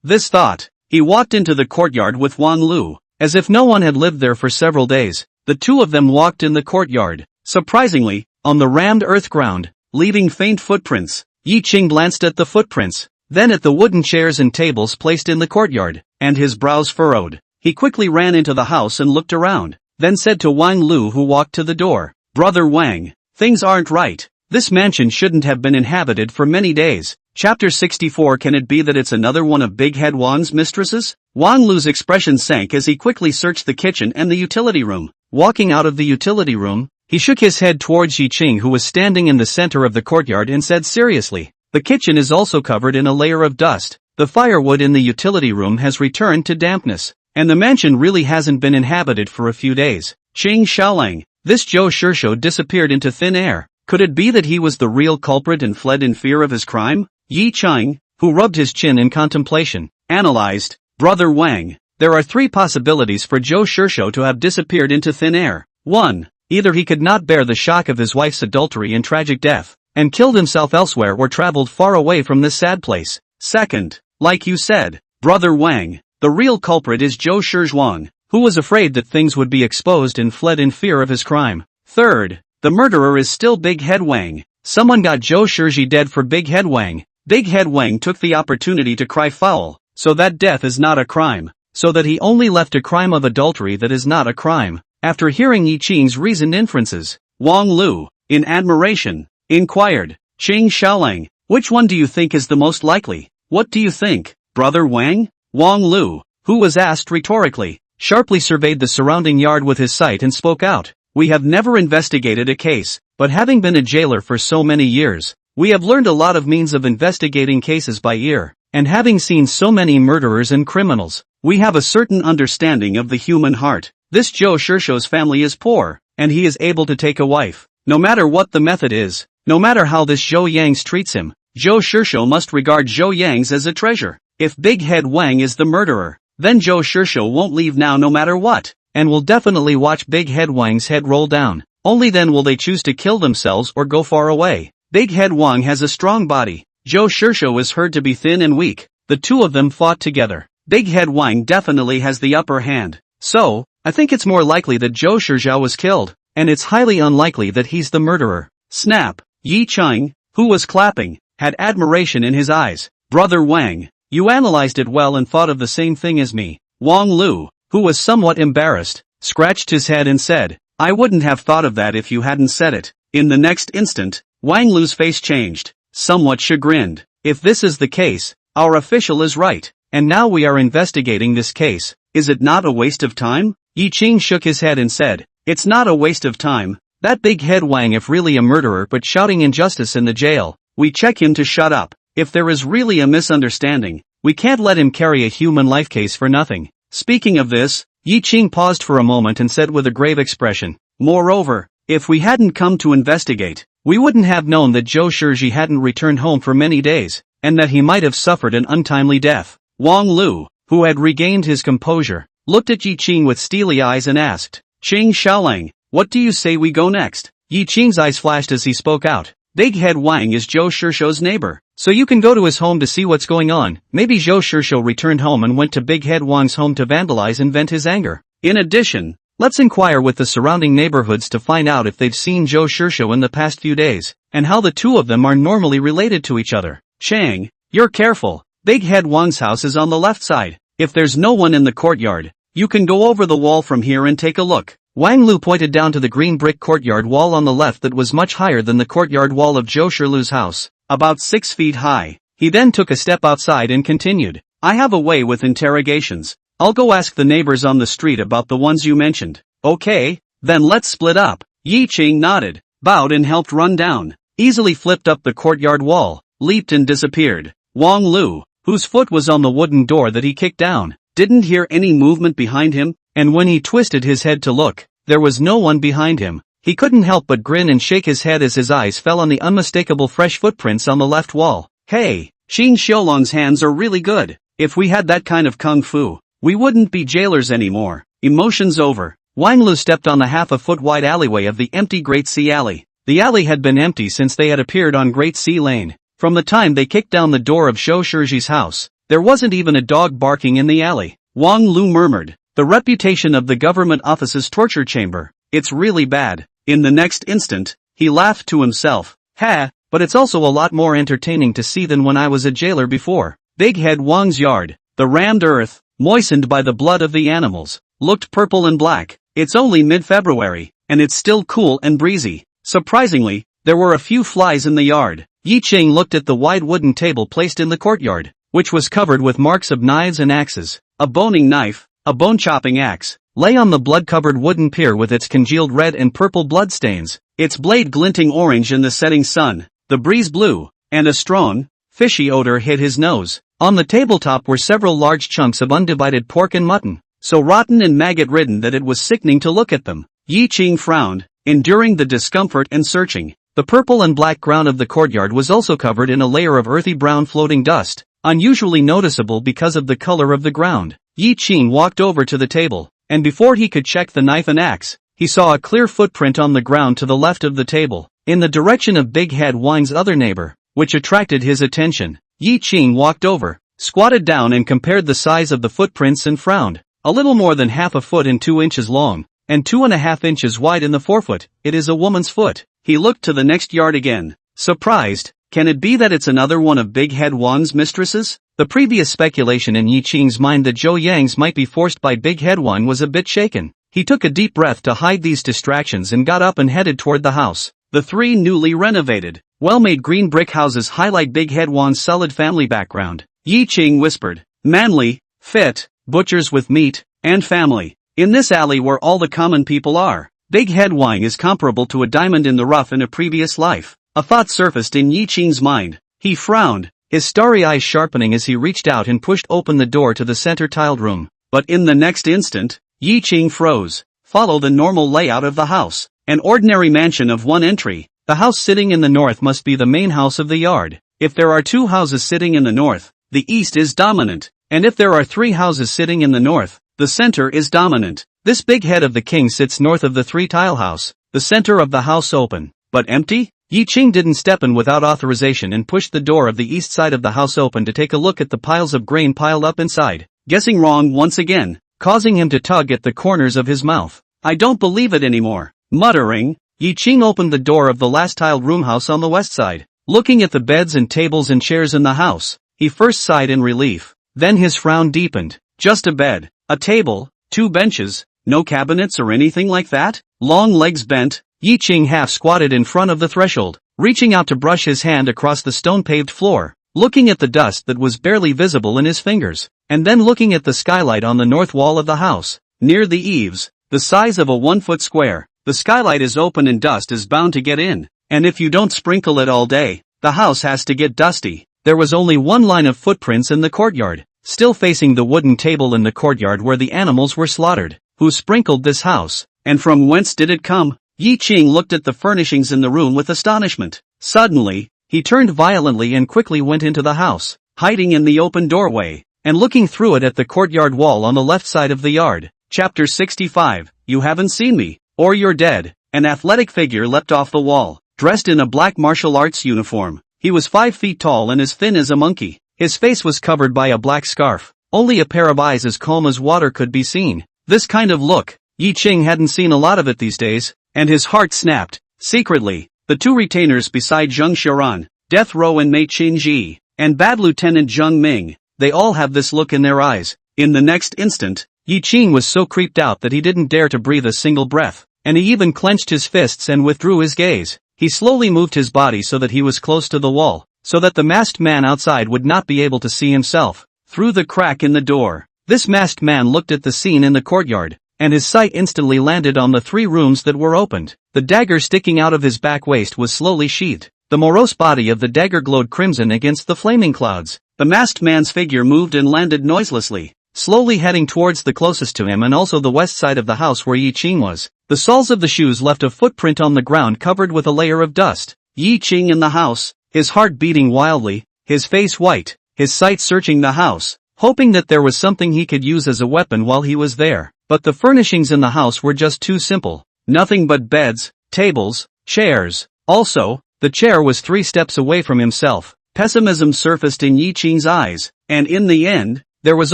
This thought, he walked into the courtyard with Wang Lu. As if no one had lived there for several days, the two of them walked in the courtyard. Surprisingly, on the rammed earth ground, leaving faint footprints. Yi Qing glanced at the footprints, then at the wooden chairs and tables placed in the courtyard, and his brows furrowed. He quickly ran into the house and looked around, then said to Wang Lu, who walked to the door, "Brother Wang, things aren't right. This mansion shouldn't have been inhabited for many days." Chapter 64. Can it be that it's another one of Big Head Wang's mistresses? Wang Lu's expression sank as he quickly searched the kitchen and the utility room. Walking out of the utility room, he shook his head towards Yi Qing, who was standing in the center of the courtyard, and said seriously, "The kitchen is also covered in a layer of dust. The firewood in the utility room has returned to dampness, and the mansion really hasn't been inhabited for a few days." Qing Xiaolang, this Zhou Shishou disappeared into thin air. Could it be that he was the real culprit and fled in fear of his crime? Yi Qing, who rubbed his chin in contemplation, analyzed, "Brother Wang, there are three possibilities for Zhou Shishou to have disappeared into thin air. 1. Either he could not bear the shock of his wife's adultery and tragic death, and killed himself elsewhere or traveled far away from this sad place. 2nd, like you said, Brother Wang, the real culprit is Zhou Shizhuang, who was afraid that things would be exposed and fled in fear of his crime. 3rd, the murderer is still Big Head Wang. Someone got Zhou Shizhi dead for Big Head Wang. Big Head Wang took the opportunity to cry foul, so that death is not a crime, so that he only left a crime of adultery that is not a crime." After hearing Yi Qing's reasoned inferences, Wang Lu, in admiration, inquired, "Qing Xiaolang, which one do you think is the most likely? What do you think, Brother Wang?" Wang Lu, who was asked rhetorically, sharply surveyed the surrounding yard with his sight and spoke out, "We have never investigated a case, but having been a jailer for so many years, we have learned a lot of means of investigating cases by ear, and having seen so many murderers and criminals, we have a certain understanding of the human heart. This Zhou Shishou's family is poor, and he is able to take a wife. No matter what the method is, no matter how this Zhou Yangs treats him, Zhou Shishou must regard Zhou Yangs as a treasure. If Big Head Wang is the murderer, then Zhou Shishou won't leave now no matter what." and will definitely watch Big Head Wang's head roll down. Only then will they choose to kill themselves or go far away. Big Head Wang has a strong body. Zhou Shishou is heard to be thin and weak. The two of them fought together. Big Head Wang definitely has the upper hand. So, I think it's more likely that Zhou Shishou was killed, and it's highly unlikely that he's the murderer. Snap. Yi Cheng, who was clapping, had admiration in his eyes. Brother Wang, you analyzed it well and thought of the same thing as me. Wang Lu, who was somewhat embarrassed, scratched his head and said, I wouldn't have thought of that if you hadn't said it. In the next instant, Wang Lu's face changed, somewhat chagrined. If this is the case, our official is right, and now we are investigating this case. Is it not a waste of time? Yi Qing shook his head and said, it's not a waste of time. That Big Head Wang if really a murderer but shouting injustice in the jail, we check him to shut up. If there is really a misunderstanding, we can't let him carry a human life case for nothing. Speaking of this, Yi Qing paused for a moment and said with a grave expression, moreover, if we hadn't come to investigate, we wouldn't have known that Zhou Shiji hadn't returned home for many days, and that he might have suffered an untimely death. Wang Lu, who had regained his composure, looked at Yi Qing with steely eyes and asked, Qing Xiaolang, what do you say we go next? Yi Qing's eyes flashed as he spoke out. Big Head Wang is Zhou Shishou's neighbor, so you can go to his home to see what's going on. Maybe Zhou Shishou returned home and went to Big Head Wang's home to vandalize and vent his anger. In addition, let's inquire with the surrounding neighborhoods to find out if they've seen Zhou Shishou in the past few days, and how the two of them are normally related to each other. Chang, you're careful. Big Head Wang's house is on the left side. If there's no one in the courtyard, you can go over the wall from here and take a look. Wang Lu pointed down to the green brick courtyard wall on the left that was much higher than the courtyard wall of Zhou Shilu's house, about 6 feet high. He then took a step outside and continued, I have a way with interrogations. I'll go ask the neighbors on the street about the ones you mentioned. Okay, then let's split up. Yi Qing nodded, bowed and helped run down, easily flipped up the courtyard wall, leaped and disappeared. Wang Lu, whose foot was on the wooden door that he kicked down, didn't hear any movement behind him, and when he twisted his head to look, there was no one behind him. He couldn't help but grin and shake his head as his eyes fell on the unmistakable fresh footprints on the left wall. Hey, Qing Xiaolang's hands are really good. If we had that kind of kung fu, we wouldn't be jailers anymore. Emotions over. Wang Lu stepped on the half-a-foot wide alleyway of the empty Great Sea Alley. The alley had been empty since they had appeared on Great Sea Lane. From the time they kicked down the door of Zhou Shiji's house, there wasn't even a dog barking in the alley. Wang Lu murmured, the reputation of the government office's torture chamber. It's really bad. In the next instant, he laughed to himself. Ha, but it's also a lot more entertaining to see than when I was a jailer before. Big Head Wang's yard, the rammed earth, moistened by the blood of the animals, looked purple and black. It's only mid-February, and it's still cool and breezy. Surprisingly, there were a few flies in the yard. Yi Qing looked at the wide wooden table placed in the courtyard, which was covered with marks of knives and axes. A boning knife, a bone-chopping axe, lay on the blood-covered wooden pier with its congealed red and purple bloodstains, its blade glinting orange in the setting sun. The breeze blew, and a strong, fishy odor hit his nose. On the tabletop were several large chunks of undivided pork and mutton, so rotten and maggot-ridden that it was sickening to look at them. Yi Qing frowned, enduring the discomfort and searching. The purple and black ground of the courtyard was also covered in a layer of earthy brown floating dust, unusually noticeable because of the color of the ground. Yi Qing walked over to the table, and before he could check the knife and axe, he saw a clear footprint on the ground to the left of the table, in the direction of Big Head Wang's other neighbor, which attracted his attention. Yi Qing walked over, squatted down and compared the size of the footprints and frowned. A little more than half a foot and 2 inches long, and 2.5 inches wide in the forefoot. It is a woman's foot. He looked to the next yard again, surprised. Can it be that it's another one of Big Head Wang's mistresses? The previous speculation in Yi Qing's mind that Zhou Yang's might be forced by Big Head Wang was a bit shaken. He took a deep breath to hide these distractions and got up and headed toward the house. The three newly renovated, well-made green brick houses highlight Big Head Wang's solid family background. Yi Qing whispered, manly, fit, butchers with meat, and family. In this alley where all the common people are, Big Head Wang is comparable to a diamond in the rough in a previous life. A thought surfaced in Yi Qing's mind. He frowned, his starry eyes sharpening as he reached out and pushed open the door to the center tiled room. But in the next instant, Yi Qing froze. Follow the normal layout of the house. An ordinary mansion of one entry. The house sitting in the north must be the main house of the yard. If there are 2 houses sitting in the north, the east is dominant. And if there are 3 houses sitting in the north, the center is dominant. This big head of the king sits north of the three-tile house, the center of the house open, but empty? Yi Ching didn't step in without authorization and pushed the door of the east side of the house open to take a look at the piles of grain piled up inside, guessing wrong once again, causing him to tug at the corners of his mouth. I don't believe it anymore. Muttering, Yi Ching opened the door of the last tiled room house on the west side. Looking at the beds and tables and chairs in the house, he first sighed in relief, then his frown deepened. Just a bed, a table, 2 benches, no cabinets or anything like that? Long legs bent, Yi Ching half squatted in front of the threshold, reaching out to brush his hand across the stone-paved floor, looking at the dust that was barely visible in his fingers, and then looking at the skylight on the north wall of the house. Near the eaves, the size of a 1-foot square, the skylight is open and dust is bound to get in, and if you don't sprinkle it all day, the house has to get dusty. There was only one line of footprints in the courtyard, still facing the wooden table in the courtyard where the animals were slaughtered. Who sprinkled this house, and from whence did it come? Yi Ching looked at the furnishings in the room with astonishment. Suddenly, he turned violently and quickly went into the house, hiding in the open doorway, and looking through it at the courtyard wall on the left side of the yard. Chapter 65, You Haven't Seen Me, or You're Dead. An athletic figure leapt off the wall, dressed in a black martial arts uniform. He was 5 feet tall and as thin as a monkey. His face was covered by a black scarf. Only a pair of eyes as calm as water could be seen. This kind of look, Yi Ching hadn't seen a lot of it these days, and his heart snapped. Secretly, the 2 retainers beside Zheng Xiaoran, Death Row and Mei Qinji, and Bad Lieutenant Zheng Ming, they all have this look in their eyes. In the next instant, Yi Ching was so creeped out that he didn't dare to breathe a single breath, and he even clenched his fists and withdrew his gaze. He slowly moved his body so that he was close to the wall, so that the masked man outside would not be able to see himself. Through the crack in the door, this masked man looked at the scene in the courtyard, and his sight instantly landed on the 3 rooms that were opened. The dagger sticking out of his back waist was slowly sheathed. The morose body of the dagger glowed crimson against the flaming clouds. The masked man's figure moved and landed noiselessly, slowly heading towards the closest to him and also the west side of the house where Yi Ching was. The soles of the shoes left a footprint on the ground covered with a layer of dust. Yi Ching in the house, his heart beating wildly, his face white, his sight searching the house, hoping that there was something he could use as a weapon while he was there. But the furnishings in the house were just too simple. Nothing but beds, tables, chairs. Also, the chair was 3 steps away from himself. Pessimism surfaced in Yi Ching's eyes, and in the end, there was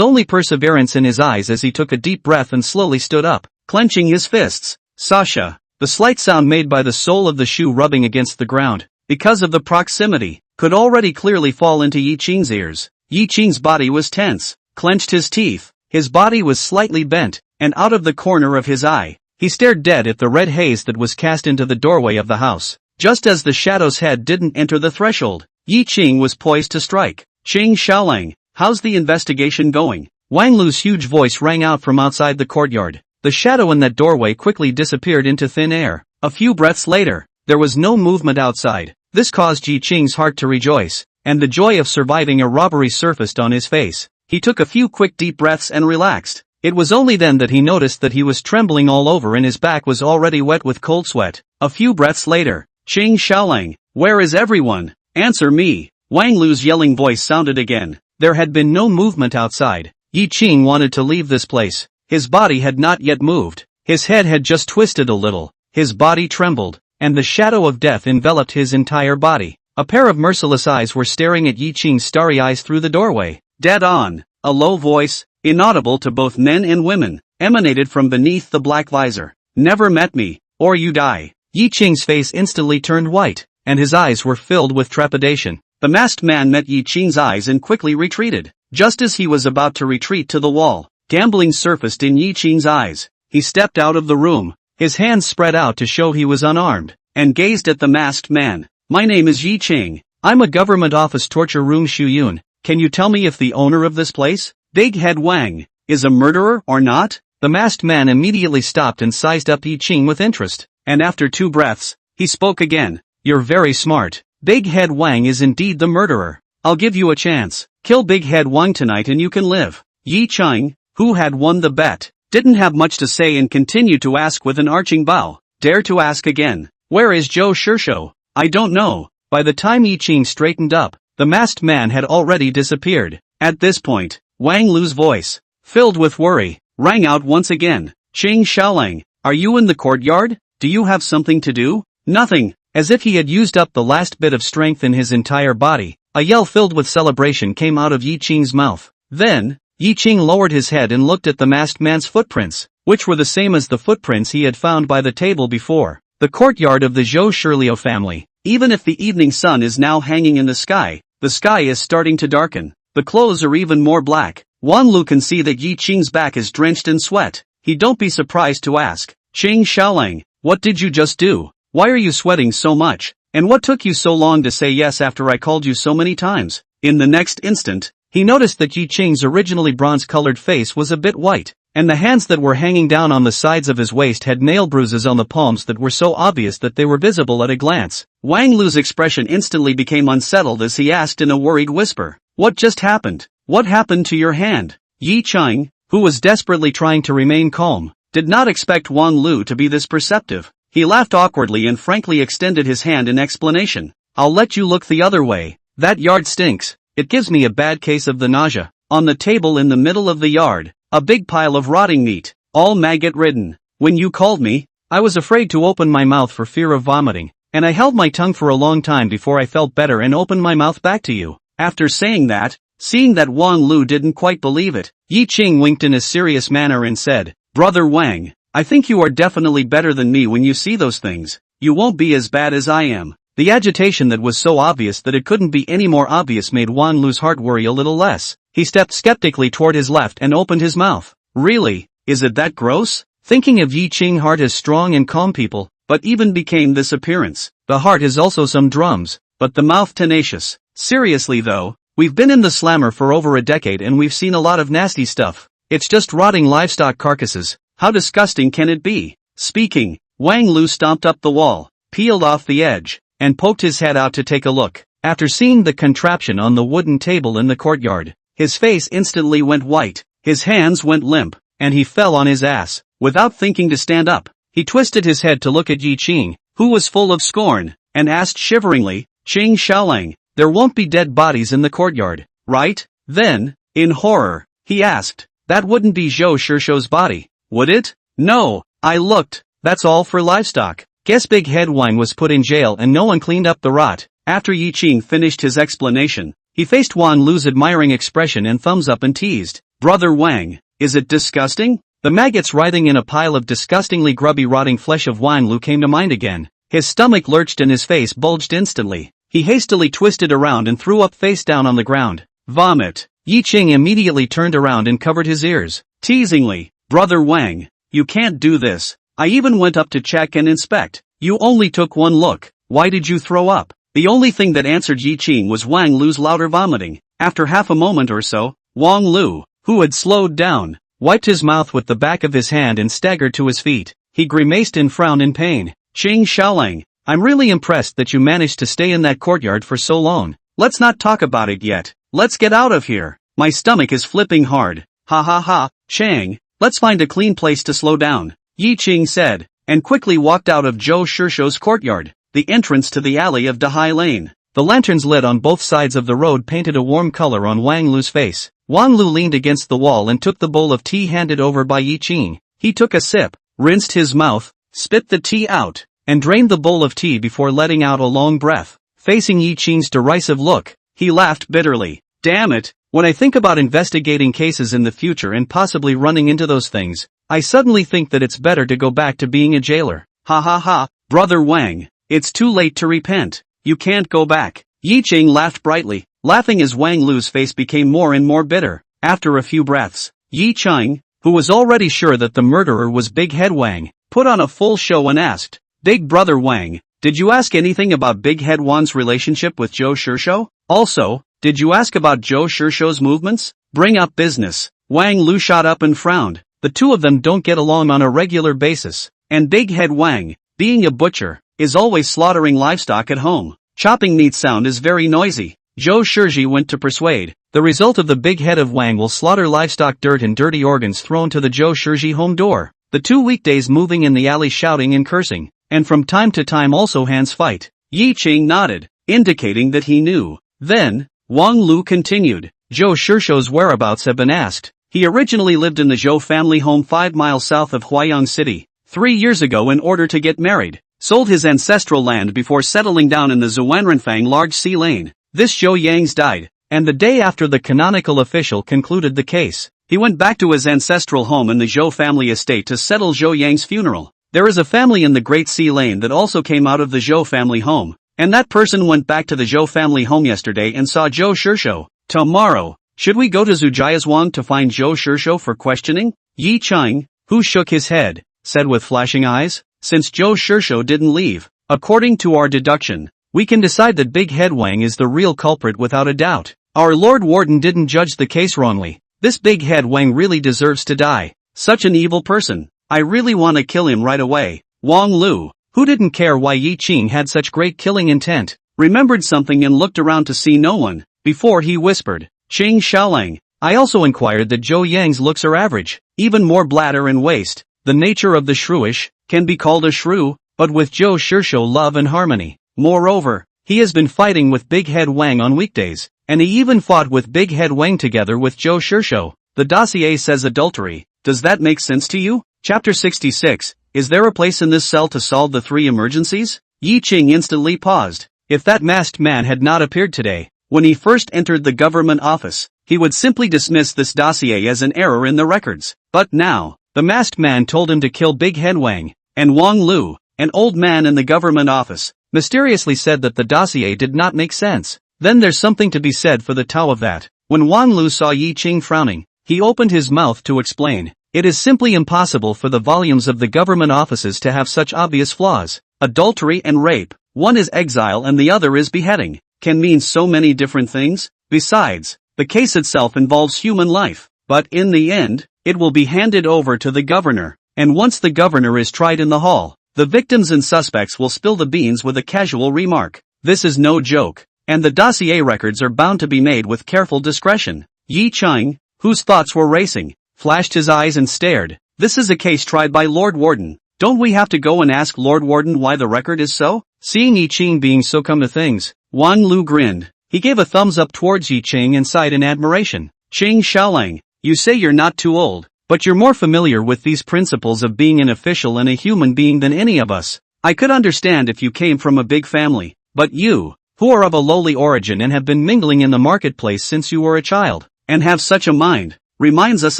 only perseverance in his eyes as he took a deep breath and slowly stood up, clenching his fists. Sasha, the slight sound made by the sole of the shoe rubbing against the ground, because of the proximity, could already clearly fall into Yi Ching's ears. Yi Ching's body was tense, clenched his teeth, his body was slightly bent, and out of the corner of his eye, he stared dead at the red haze that was cast into the doorway of the house. Just as the shadow's head didn't enter the threshold, Yi Ching was poised to strike. Qing Xiaolang, how's the investigation going? Wang Lu's huge voice rang out from outside the courtyard. The shadow in that doorway quickly disappeared into thin air. A few breaths later, there was no movement outside. This caused Yi Ching's heart to rejoice, and the joy of surviving a robbery surfaced on his face. He took a few quick deep breaths and relaxed. It was only then that he noticed that he was trembling all over and his back was already wet with cold sweat. A few breaths later, Qing Xiaolang, where is everyone? Answer me. Wang Lu's yelling voice sounded again. There had been no movement outside. Yi Ching wanted to leave this place. His body had not yet moved. His head had just twisted a little. His body trembled, and the shadow of death enveloped his entire body. A pair of merciless eyes were staring at Yi Ching's starry eyes through the doorway. Dead on. A low voice, inaudible to both men and women, emanated from beneath the black visor. Never met me, or you die. Yi Ching's face instantly turned white, and his eyes were filled with trepidation. The masked man met Yi Ching's eyes and quickly retreated. Just as he was about to retreat to the wall, gambling surfaced in Yi Ching's eyes. He stepped out of the room, his hands spread out to show he was unarmed, and gazed at the masked man. My name is Yi Ching. I'm a government office torture room Shuyun. Can you tell me if the owner of this place, Big Head Wang, is a murderer or not? The masked man immediately stopped and sized up Yi Ching with interest, and after 2 breaths, he spoke again. You're very smart. Big Head Wang is indeed the murderer. I'll give you a chance. Kill Big Head Wang tonight and you can live. Yi Ching, who had won the bet, didn't have much to say and continued to ask with an arching bow. Dare to ask again. Where is Zhou Shishou? I don't know. By the time Yi Ching straightened up, the masked man had already disappeared. At this point, Wang Lu's voice, filled with worry, rang out once again. Ching Xiaolang, are you in the courtyard? Do you have something to do? Nothing. As if he had used up the last bit of strength in his entire body, a yell filled with celebration came out of Yi Qing's mouth. Then, Yi Qing lowered his head and looked at the masked man's footprints, which were the same as the footprints he had found by the table before. The courtyard of the Zhou Shirliu family. Even if the evening sun is now hanging in the sky is starting to darken. The clothes are even more black. Wang Lu can see that Yi Qing's back is drenched in sweat. He don't be surprised to ask, Ching Xiaolang, what did you just do? Why are you sweating so much? And what took you so long to say yes after I called you so many times? In the next instant, he noticed that Yi Qing's originally bronze-colored face was a bit white, and the hands that were hanging down on the sides of his waist had nail bruises on the palms that were so obvious that they were visible at a glance. Wang Lu's expression instantly became unsettled as he asked in a worried whisper, what just happened? What happened to your hand? Yi Qing, who was desperately trying to remain calm, did not expect Wang Lu to be this perceptive. He laughed awkwardly and frankly extended his hand in explanation. I'll let you look the other way. That yard stinks. It gives me a bad case of the nausea. On the table in the middle of the yard, a big pile of rotting meat, all maggot-ridden. When you called me, I was afraid to open my mouth for fear of vomiting, and I held my tongue for a long time before I felt better and opened my mouth back to you. After saying that, seeing that Wang Lu didn't quite believe it, Yi Qing winked in a serious manner and said, Brother Wang, I think you are definitely better than me when you see those things. You won't be as bad as I am. The agitation that was so obvious that it couldn't be any more obvious made Wang Lu's heart worry a little less. He stepped skeptically toward his left and opened his mouth. Really? Is it that gross? Thinking of Yi Qing heart as strong and calm people, but even became this appearance. The heart is also some drums, but the mouth tenacious. Seriously though, we've been in the slammer for over a decade and we've seen a lot of nasty stuff. It's just rotting livestock carcasses. How disgusting can it be? Speaking, Wang Lu stomped up the wall, peeled off the edge, and poked his head out to take a look. After seeing the contraption on the wooden table in the courtyard, his face instantly went white, his hands went limp, and he fell on his ass. Without thinking to stand up, he twisted his head to look at Yi Qing, who was full of scorn, and asked shiveringly, Ching Xiaolang, there won't be dead bodies in the courtyard, right? Then, in horror, he asked, that wouldn't be Zhou Shirshou's body, would it? No, I looked, that's all for livestock. Guess Big Head Wang was put in jail and no one cleaned up the rot. After Yi Qing finished his explanation, he faced Wang Lu's admiring expression and thumbs up and teased, Brother Wang, is it disgusting? The maggots writhing in a pile of disgustingly grubby rotting flesh of Wang Lu came to mind again. His stomach lurched and his face bulged instantly. He hastily twisted around and threw up face down on the ground. Vomit. Yi Qing immediately turned around and covered his ears. Teasingly, Brother Wang, you can't do this. I even went up to check and inspect. You only took one look. Why did you throw up? The only thing that answered Yi Qing was Wang Lu's louder vomiting. After half a moment or so, Wang Lu, who had slowed down, wiped his mouth with the back of his hand and staggered to his feet. He grimaced and frowned in pain. Ching Xiaolang, I'm really impressed that you managed to stay in that courtyard for so long. Let's not talk about it yet. Let's get out of here. My stomach is flipping hard. Ha ha ha, Chang. Let's find a clean place to slow down, Yi Qing said, and quickly walked out of Zhou Shirshou's courtyard, the entrance to the alley of Dahai Lane. The lanterns lit on both sides of the road painted a warm color on Wang Lu's face. Wang Lu leaned against the wall and took the bowl of tea handed over by Yi Qing. He took a sip, rinsed his mouth, spit the tea out, and drained the bowl of tea before letting out a long breath. Facing Yi Qing's derisive look, he laughed bitterly. Damn it, when I think about investigating cases in the future and possibly running into those things, I suddenly think that it's better to go back to being a jailer. Ha ha ha, Brother Wang, it's too late to repent. You can't go back. Yi Qing laughed brightly, laughing as Wang Lu's face became more and more bitter. After a few breaths, Yi Qing, who was already sure that the murderer was Big Head Wang, put on a full show and asked, Big Brother Wang, did you ask anything about Big Head Wang's relationship with Zhou Shirshou? Also, did you ask about Zhou Shirshou's movements? Bring up business. Wang Lu shot up and frowned. The two of them don't get along on a regular basis. And Big Head Wang, being a butcher, is always slaughtering livestock at home. Chopping meat sound is very noisy. Zhou Shirji went to persuade. The result of the big head of Wang will slaughter livestock, dirt and dirty organs thrown to the Zhou Shirji home door. The 2 weekdays moving in the alley shouting and cursing. And from time to time also hands fight. Yi Qing nodded, indicating that he knew. Then, Wang Lu continued, Zhou Shirshou's whereabouts have been asked. He originally lived in the Zhou family home 5 miles south of Huayang City. 3 years ago, in order to get married, sold his ancestral land before settling down in the Zuanrenfang large sea lane. This Zhou Yangs died, and the day after the canonical official concluded the case, he went back to his ancestral home in the Zhou family estate to settle Zhou Yang's funeral. There is a family in the Great Sea Lane that also came out of the Zhou family home, and that person went back to the Zhou family home yesterday and saw Zhou Shishou. Tomorrow, should we go to Zujiazhuang to find Zhou Shishou for questioning? Yi Cheng, who shook his head, said with flashing eyes, since Zhou Shishou didn't leave, according to our deduction, we can decide that Big Head Wang is the real culprit without a doubt. Our Lord Warden didn't judge the case wrongly. This Big Head Wang really deserves to die. Such an evil person. I really want to kill him right away. Wang Lu, who didn't care why Yi Qing had such great killing intent, remembered something and looked around to see no one, before he whispered, Qing Xiaolang. I also inquired that Zhou Yang's looks are average, even more bladder and waist. The nature of the shrewish, can be called a shrew, but with Zhou Shishou love and harmony. Moreover, he has been fighting with Big Head Wang on weekdays, and he even fought with Big Head Wang together with Zhou Shishou. The dossier says adultery. Does that make sense to you? Chapter 66, is there a place in this cell to solve the 3 emergencies? Yi Qing instantly paused. If that masked man had not appeared today, when he first entered the government office, he would simply dismiss this dossier as an error in the records. But now, the masked man told him to kill Big Head Wang, and Wang Lu, an old man in the government office, mysteriously said that the dossier did not make sense. Then there's something to be said for the Tao of that. When Wang Lu saw Yi Qing frowning, he opened his mouth to explain. It is simply impossible for the volumes of the government offices to have such obvious flaws. Adultery and rape, one is exile and the other is beheading, can mean so many different things. Besides, the case itself involves human life, but in the end, it will be handed over to the governor, and once the governor is tried in the hall, the victims and suspects will spill the beans with a casual remark. This is no joke, and the dossier records are bound to be made with careful discretion. Yi Cheng, whose thoughts were racing, flashed his eyes and stared. This is a case tried by Lord Warden. Don't we have to go and ask Lord Warden why the record is so? Seeing Yi Qing being so come to things, Wang Lu grinned. He gave a thumbs up towards Yi Qing and sighed in admiration. Qing Xiaolang, you say you're not too old, but you're more familiar with these principles of being an official and a human being than any of us. I could understand if you came from a big family, but you, who are of a lowly origin and have been mingling in the marketplace since you were a child, and have such a mind, reminds us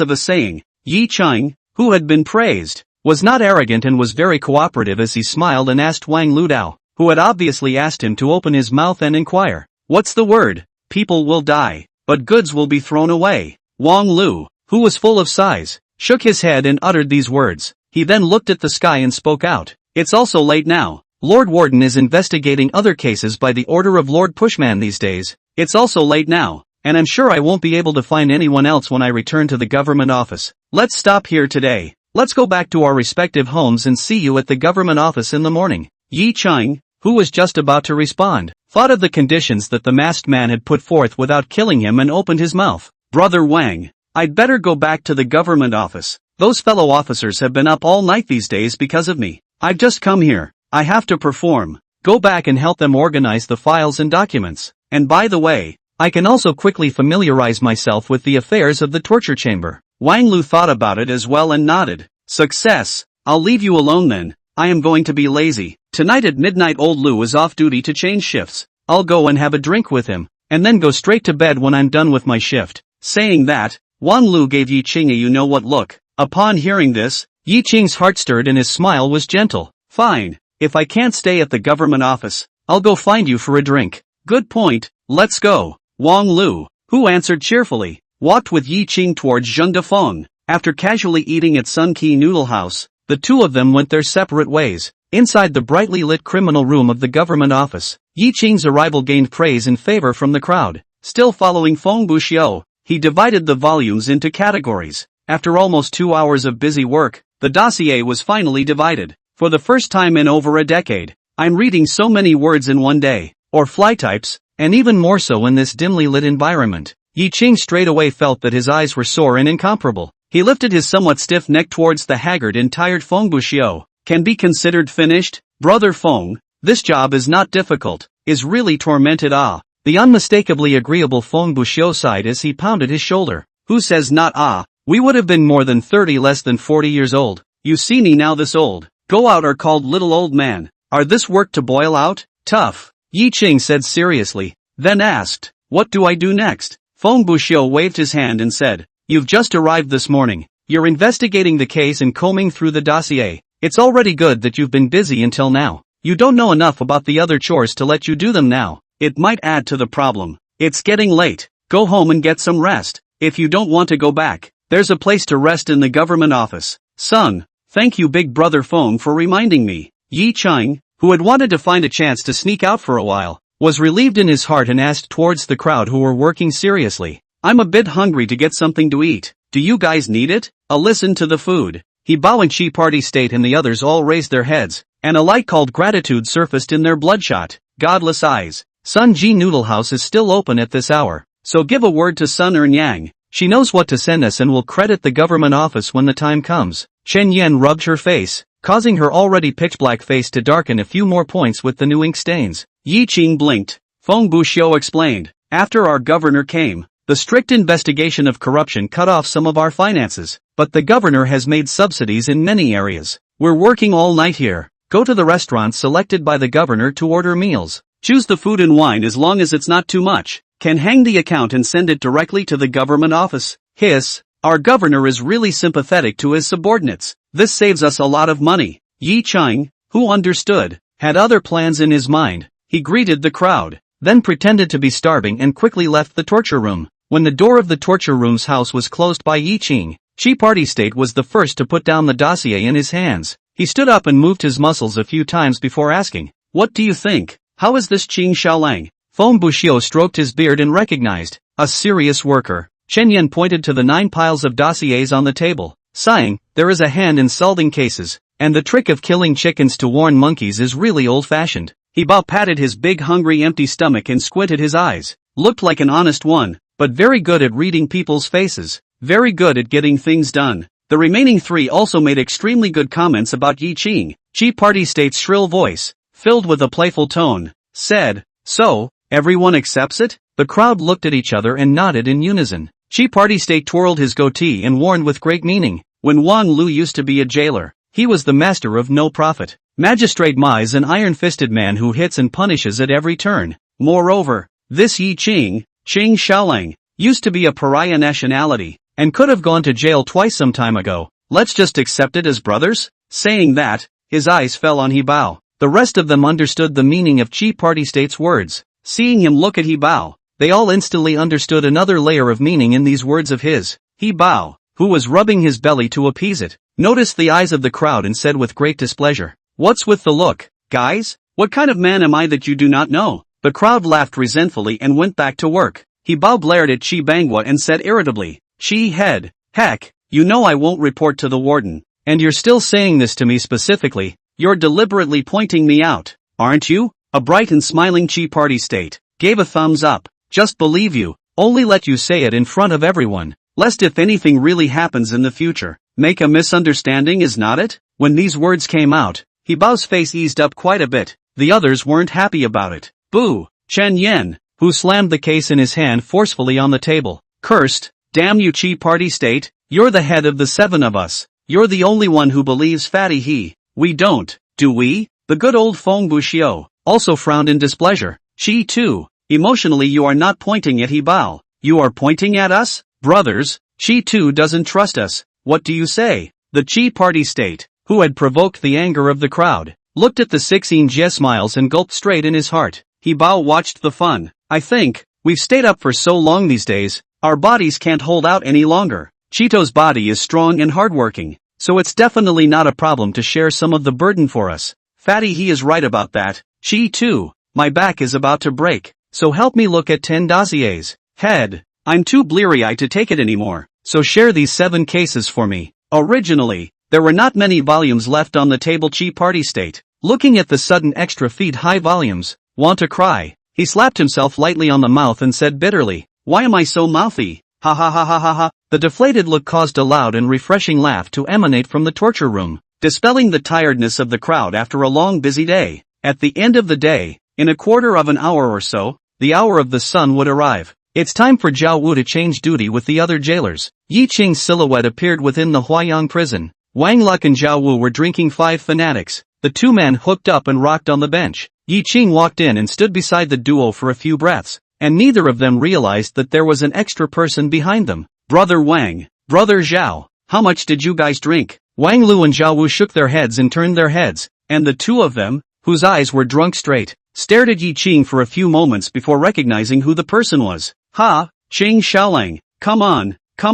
of a saying. Yi Cheng, who had been praised, was not arrogant and was very cooperative as he smiled and asked Wang Ludao, who had obviously asked him to open his mouth and inquire. What's the word? People will die, but goods will be thrown away. Wang Lu, who was full of sighs, shook his head and uttered these words. He then looked at the sky and spoke out. It's also late now. Lord Warden is investigating other cases by the order of Lord Pushman these days. It's also late now, and I'm sure I won't be able to find anyone else when I return to the government office. Let's stop here today. Let's go back to our respective homes and see you at the government office in the morning. Yi Cheng, who was just about to respond, thought of the conditions that the masked man had put forth without killing him and opened his mouth. Brother Wang, I'd better go back to the government office. Those fellow officers have been up all night these days because of me. I've just come here. I have to perform. Go back and help them organize the files and documents. And by the way, I can also quickly familiarize myself with the affairs of the torture chamber. Wang Lu thought about it as well and nodded. Success. I'll leave you alone then. I am going to be lazy. Tonight at midnight old Lu is off duty to change shifts. I'll go and have a drink with him, and then go straight to bed when I'm done with my shift. Saying that, Wang Lu gave Yi Qing a you-know-what look. Upon hearing this, Yi Qing's heart stirred and his smile was gentle. Fine. If I can't stay at the government office, I'll go find you for a drink. Good point. Let's go. Wang Lu, who answered cheerfully, walked with Yi Qing towards Zhengdefeng. After casually eating at Sun Qi Noodle House, the two of them went their separate ways. Inside the brightly lit criminal room of the government office, Yi Qing's arrival gained praise and favor from the crowd. Still following Feng Buxiu, he divided the volumes into categories. After almost 2 hours of busy work, the dossier was finally divided. For the first time in over a decade, I'm reading so many words in one day, or fly types, and even more so in this dimly lit environment. Yi Qing straightaway felt that his eyes were sore and incomparable. He lifted his somewhat stiff neck towards the haggard and tired Feng Buxiu. Can be considered finished? Brother Feng, this job is not difficult, is really tormented. The unmistakably agreeable Feng Buxiu sighed as he pounded his shoulder. Who says not? We would have been more than 30, less than 40 years old. You see me now this old. Go out are called little old man. Are this work to boil out? Tough. Yi Ching said seriously, then asked, what do I do next? Feng Buxiu waved his hand and said, you've just arrived this morning. You're investigating the case and combing through the dossier. It's already good that you've been busy until now. You don't know enough about the other chores to let you do them now. It might add to the problem. It's getting late. Go home and get some rest. If you don't want to go back, there's a place to rest in the government office. Son, thank you Big Brother Feng for reminding me. Yi Ching, who had wanted to find a chance to sneak out for a while, was relieved in his heart and asked towards the crowd who were working seriously. I'm a bit hungry to get something to eat. Do you guys need it? Listen to the food. Hibao and Chi Party State and the others all raised their heads, and a light called gratitude surfaced in their bloodshot, godless eyes. Sun Ji Noodle House is still open at this hour, so give a word to Sun Earn Yang. She knows what to send us and will credit the government office when the time comes. Chen Yan rubbed her face, causing her already pitch-black face to darken a few more points with the new ink stains. Yi Qing blinked. Feng Buxiu explained, after our governor came, the strict investigation of corruption cut off some of our finances, but the governor has made subsidies in many areas. We're working all night here. Go to the restaurants selected by the governor to order meals. Choose the food and wine as long as it's not too much. Can hang the account and send it directly to the government office. Hiss, our governor is really sympathetic to his subordinates. This saves us a lot of money. Yi Ching, who understood, had other plans in his mind. He greeted the crowd, then pretended to be starving and quickly left the torture room. When the door of the torture room's house was closed by Yi Ching, Chi Party State was the first to put down the dossier in his hands. He stood up and moved his muscles a few times before asking, what do you think? How is this Qing Xiaolang? Feng Buxiu stroked his beard and recognized, a serious worker. Chen Yan pointed to the 9 piles of dossiers on the table, sighing, there is a hand in solving cases, and the trick of killing chickens to warn monkeys is really old-fashioned. Hibao patted his big hungry empty stomach and squinted his eyes. Looked like an honest one, but very good at reading people's faces, very good at getting things done. The remaining 3 also made extremely good comments about Yi Qing. Chi Party State's shrill voice, filled with a playful tone, said, so, everyone accepts it? The crowd looked at each other and nodded in unison. Chi Party State twirled his goatee and warned with great meaning, when Wang Lu used to be a jailer, he was the master of no profit. Magistrate Ma is an iron-fisted man who hits and punishes at every turn. Moreover, this Yi Qing, Qing Xiaolang, used to be a pariah nationality, and could have gone to jail twice some time ago. Let's just accept it as brothers? Saying that, his eyes fell on Hibao. The rest of them understood the meaning of Chi Party State's words. Seeing him look at Hibao, they all instantly understood another layer of meaning in these words of his. Hibao, who was rubbing his belly to appease it, noticed the eyes of the crowd and said with great displeasure, what's with the look, guys? What kind of man am I that you do not know? The crowd laughed resentfully and went back to work. Hibao glared at Chi Bangwa and said irritably, Chi head, heck, you know I won't report to the warden, and you're still saying this to me specifically, you're deliberately pointing me out, aren't you? A bright and smiling Chi Party State gave a thumbs up. Just believe you, only let you say it in front of everyone, lest if anything really happens in the future, make a misunderstanding is not it? When these words came out, Hibao's face eased up quite a bit. The others weren't happy about it. Boo! Chen Yan, who slammed the case in his hand forcefully on the table, cursed, damn you Chi Party State, you're the head of the 7 of us. You're the only one who believes Fatty he. We don't, do we? The good old Feng Buxiu also frowned in displeasure. Chi too. Emotionally you are not pointing at Hibao. You are pointing at us? Brothers, Chi too doesn't trust us. What do you say? The Chi Party State, who had provoked the anger of the crowd, looked at the 16 Jie smiles and gulped straight in his heart. Hibao watched the fun. I think, we've stayed up for so long these days, our bodies can't hold out any longer. Chito's body is strong and hardworking, so it's definitely not a problem to share some of the burden for us. Fatty he is right about that. Chi too, my back is about to break, so help me look at 10 dossiers. Head, I'm too bleary-eyed to take it anymore, so share these 7 cases for me. Originally, there were not many volumes left on the table. Chi Party State, looking at the sudden extra feet high volumes, want to cry. He slapped himself lightly on the mouth and said bitterly, why am I so mouthy? Ha ha ha ha ha ha. The deflated look caused a loud and refreshing laugh to emanate from the torture room, dispelling the tiredness of the crowd after a long busy day. At the end of the day, in a quarter of an hour or so, the hour of the sun would arrive. It's time for Zhao Wu to change duty with the other jailers. Yi Qing's silhouette appeared within the Huayang prison. Wang Luk and Zhao Wu were drinking five fanatics. The two men hooked up and rocked on the bench. Yi Qing walked in and stood beside the duo for a few breaths, and neither of them realized that there was an extra person behind them. Brother Wang, Brother Zhao, how much did you guys drink? Wang Lu and Zhao Wu shook their heads and turned their heads, and the two of them, whose eyes were drunk straight, stared at Yi Qing for a few moments before recognizing who the person was. Ha, Qing Xiaolang, come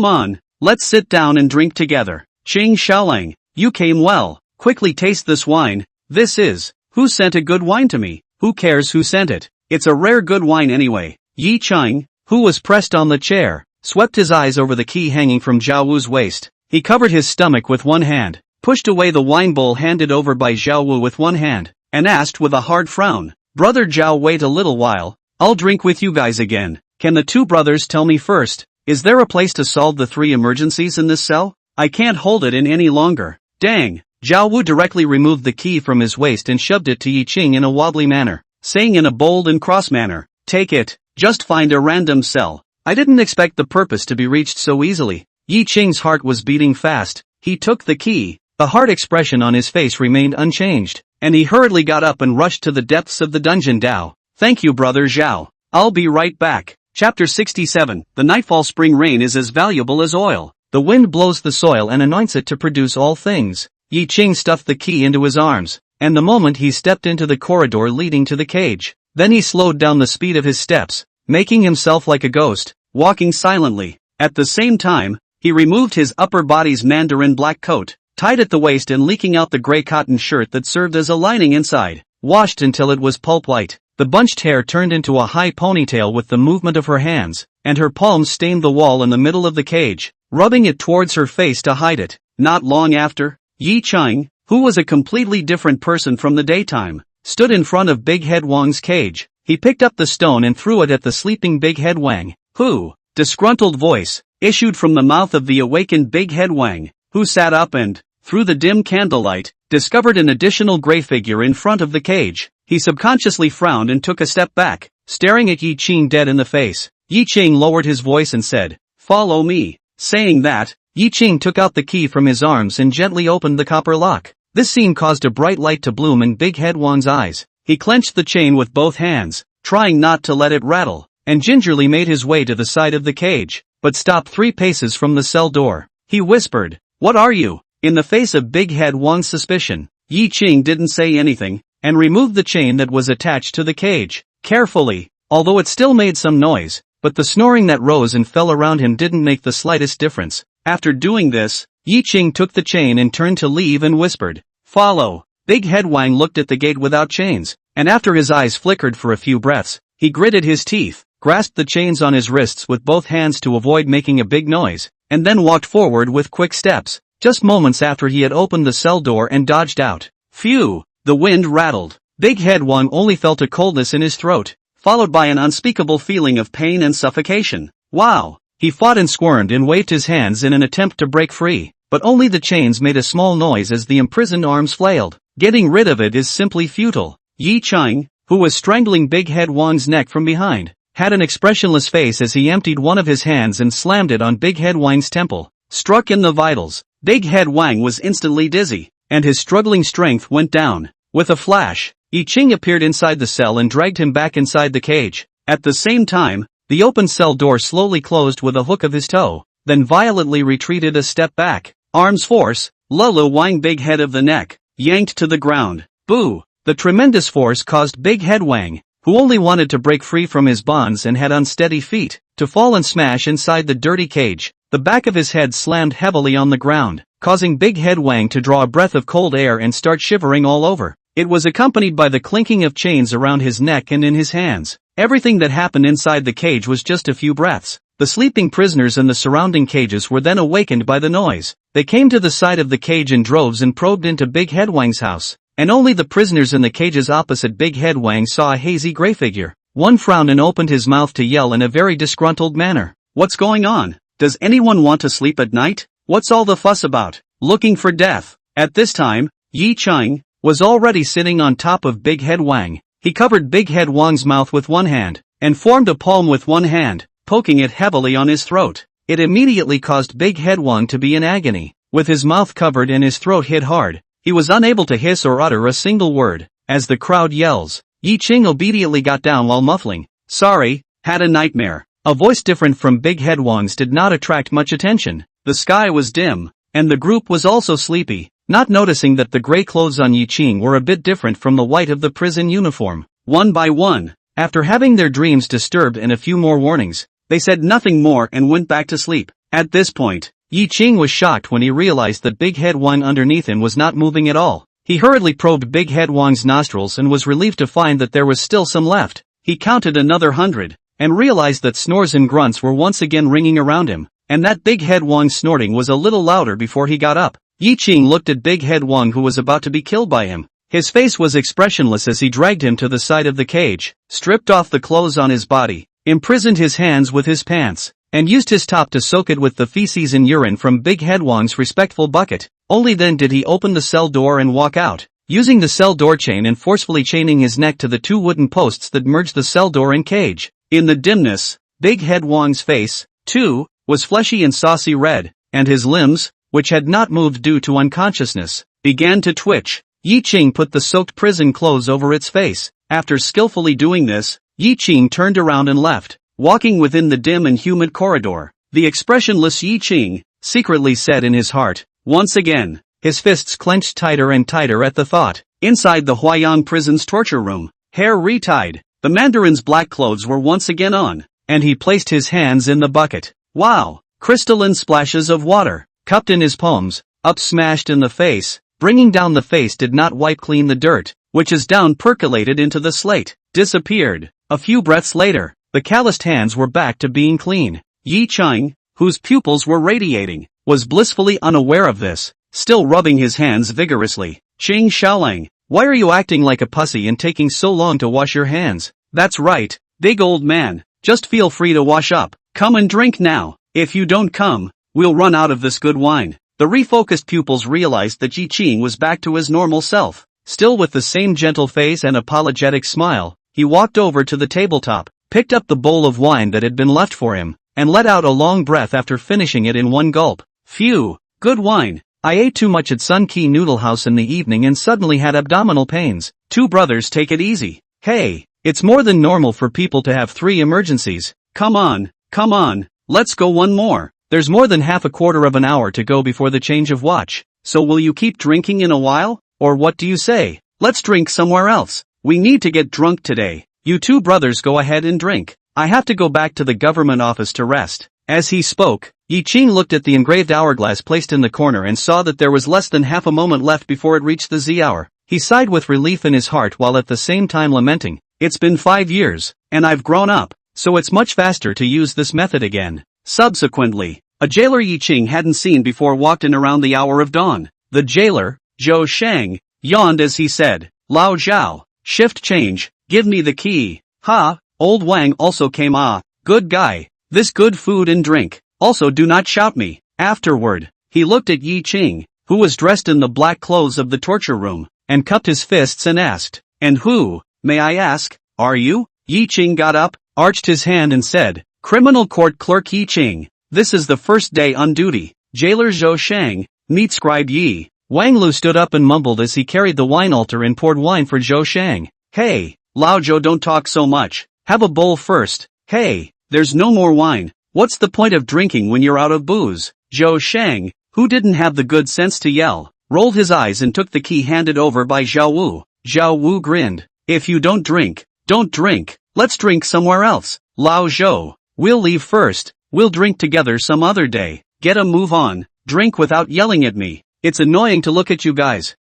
on, let's sit down and drink together. Qing Xiaolang, you came well, quickly taste this wine. This is, who sent a good wine to me? Who cares who sent it? It's a rare good wine anyway. Yi Qing, who was pressed on the chair, swept his eyes over the key hanging from Zhao Wu's waist. He covered his stomach with one hand, pushed away the wine bowl handed over by Zhao Wu with one hand, and asked with a hard frown, Brother Zhao, wait a little while, I'll drink with you guys again. Can the two brothers tell me first, is there a place to solve the three emergencies in this cell? I can't hold it in any longer. Dang. Zhao Wu directly removed the key from his waist and shoved it to Yi Qing in a wobbly manner, saying in a bold and cross manner, take it, just find a random cell. I didn't expect the purpose to be reached so easily. Yi Qing's heart was beating fast. He took the key. The hard expression on his face remained unchanged, and he hurriedly got up and rushed to the depths of the dungeon. Dao. Thank you, Brother Zhao. I'll be right back. Chapter 67. The nightfall spring rain is as valuable as oil. The wind blows the soil and anoints it to produce all things. Yi Qing stuffed the key into his arms, and the moment he stepped into the corridor leading to the cage, then he slowed down the speed of his steps, making himself like a ghost, walking silently. At the same time, he removed his upper body's mandarin black coat, tied at the waist and leaking out the gray cotton shirt that served as a lining inside, washed until it was pulp white. The bunched hair turned into a high ponytail with the movement of her hands, and her palms stained the wall in the middle of the cage, rubbing it towards her face to hide it. Not long after, Yi Qing, who was a completely different person from the daytime, stood in front of Big Head Wang's cage. He picked up the stone and threw it at the sleeping Big Head Wang. Who? Disgruntled voice issued from the mouth of the awakened Big Head Wang, who sat up and, through the dim candlelight, discovered an additional gray figure in front of the cage. He subconsciously frowned and took a step back, staring at Yi Qing dead in the face. Yi Qing lowered his voice and said, "Follow me." Saying that, Yi Qing took out the key from his arms and gently opened the copper lock. This scene caused a bright light to bloom in Big Head Wang's eyes. He clenched the chain with both hands, trying not to let it rattle, and gingerly made his way to the side of the cage, but stopped 3 paces from the cell door. He whispered, "What are you?" In the face of Big Head Wang's suspicion, Yi Qing didn't say anything, and removed the chain that was attached to the cage, carefully, although it still made some noise, but the snoring that rose and fell around him didn't make the slightest difference. After doing this, Yi Qing took the chain and turned to leave and whispered, "Follow." Big Head Wang looked at the gate without chains, and after his eyes flickered for a few breaths, he gritted his teeth, grasped the chains on his wrists with both hands to avoid making a big noise, and then walked forward with quick steps, just moments after he had opened the cell door and dodged out. Phew! The wind rattled. Big Head Wang only felt a coldness in his throat, followed by an unspeakable feeling of pain and suffocation. Wow! He fought and squirmed and waved his hands in an attempt to break free, but only the chains made a small noise as the imprisoned arms flailed. Getting rid of it is simply futile. Yi Qing, who was strangling Big Head Wang's neck from behind, had an expressionless face as he emptied one of his hands and slammed it on Big Head Wang's temple. Struck in the vitals, Big Head Wang was instantly dizzy, and his struggling strength went down. With a flash, Yi Qing appeared inside the cell and dragged him back inside the cage. At the same time, the open cell door slowly closed with a hook of his toe, then violently retreated a step back. Arms force, Lulu Wang Big Head of the neck, yanked to the ground. Boo! The tremendous force caused Big Head Wang, who only wanted to break free from his bonds and had unsteady feet, to fall and smash inside the dirty cage. The back of his head slammed heavily on the ground, causing Big Head Wang to draw a breath of cold air and start shivering all over. It was accompanied by the clinking of chains around his neck and in his hands. Everything that happened inside the cage was just a few breaths. The sleeping prisoners in the surrounding cages were then awakened by the noise. They came to the side of the cage in droves and probed into Big Head Wang's house, and only the prisoners in the cages opposite Big Head Wang saw a hazy gray figure. One frowned and opened his mouth to yell in a very disgruntled manner. "What's going on? Does anyone want to sleep at night? What's all the fuss about? Looking for death?" At this time, Yi Qing was already sitting on top of Big Head Wang. He covered Big Head Wang's mouth with one hand, and formed a palm with one hand, poking it heavily on his throat. It immediately caused Big Head Wang to be in agony. With his mouth covered and his throat hit hard, he was unable to hiss or utter a single word. As the crowd yells, Yi Ching obediently got down while muffling, "Sorry, had a nightmare." A voice different from Big Head Wang's did not attract much attention. The sky was dim, and the group was also sleepy, not noticing that the gray clothes on Yi Ching were a bit different from the white of the prison uniform. One by one, after having their dreams disturbed and a few more warnings, they said nothing more and went back to sleep. At this point, Yi Ching was shocked when he realized that Big Head Wang underneath him was not moving at all. He hurriedly probed Big Head Wang's nostrils and was relieved to find that there was still some left. He counted another 100, and realized that snores and grunts were once again ringing around him, and that Big Head Wang's snorting was a little louder before he got up. Yi Ching looked at Big Head Wang, who was about to be killed by him. His face was expressionless as he dragged him to the side of the cage, stripped off the clothes on his body, imprisoned his hands with his pants, and used his top to soak it with the feces and urine from Big Head Wang's respectful bucket. Only then did he open the cell door and walk out, using the cell door chain and forcefully chaining his neck to the two wooden posts that merged the cell door and cage. In the dimness, Big Head Wang's face, too, was fleshy and saucy red, and his limbs, which had not moved due to unconsciousness, began to twitch. Yi Ching put the soaked prison clothes over its face. After skillfully doing this, Yi Ching turned around and left, walking within the dim and humid corridor. The expressionless Yi Ching secretly said in his heart, once again, his fists clenched tighter and tighter at the thought. Inside the Huayang prison's torture room, hair retied, the mandarin's black clothes were once again on, and he placed his hands in the bucket. Wow! Crystalline splashes of water, cupped in his palms, up smashed in the face. Bringing down the face did not wipe clean the dirt, which is down percolated into the slate, disappeared. A few breaths later, the calloused hands were back to being clean. Yi Ching, whose pupils were radiating, was blissfully unaware of this, still rubbing his hands vigorously. Ching Xiaolang, why are you acting like a pussy and taking so long to wash your hands? That's right, big old man, just feel free to wash up. Come and drink now. If you don't come, we'll run out of this good wine. The refocused pupils realized that Yi Ching was back to his normal self. Still with the same gentle face and apologetic smile, he walked over to the tabletop, picked up the bowl of wine that had been left for him, and let out a long breath after finishing it in one gulp. Phew, good wine. I ate too much at Sun Ki Noodle House in the evening and suddenly had abdominal pains. Two brothers, take it easy. Hey, it's more than normal for people to have 3 emergencies. Come on, let's go one more. There's more than half a quarter of an hour to go before the change of watch, so will you keep drinking in a while, or what do you say? Let's drink somewhere else. We need to get drunk today. You two brothers go ahead and drink. I have to go back to the government office to rest. As he spoke, Yi Ching looked at the engraved hourglass placed in the corner and saw that there was less than half a moment left before it reached the Z hour. He sighed with relief in his heart while at the same time lamenting, it's been 5 years, and I've grown up, so it's much faster to use this method again. Subsequently, a jailer Yi Ching hadn't seen before walked in around the hour of dawn. The jailer, Zhou Shang, yawned as he said, Lao Zhao, shift change, give me the key. Ha, old Wang also came. Good guy, this good food and drink, also do not shout me. Afterward, he looked at Yi Ching, who was dressed in the black clothes of the torture room, and cupped his fists and asked, and who, may I ask, are you? Yi Ching got up, arched his hand and said, Criminal Court Clerk Yi Ching. This is the first day on duty. Jailer Zhou Shang, meet Scribe Yi. Wang Lu stood up and mumbled as he carried the wine altar and poured wine for Zhou Shang. Hey, Lao Zhou, don't talk so much. Have a bowl first. Hey, there's no more wine. What's the point of drinking when you're out of booze? Zhou Shang, who didn't have the good sense to yell, rolled his eyes and took the key handed over by Zhao Wu. Zhao Wu grinned. If you don't drink, don't drink. Let's drink somewhere else. Lao Zhou, we'll leave first. We'll drink together some other day. Get a move on. Drink without yelling at me. It's annoying to look at you guys.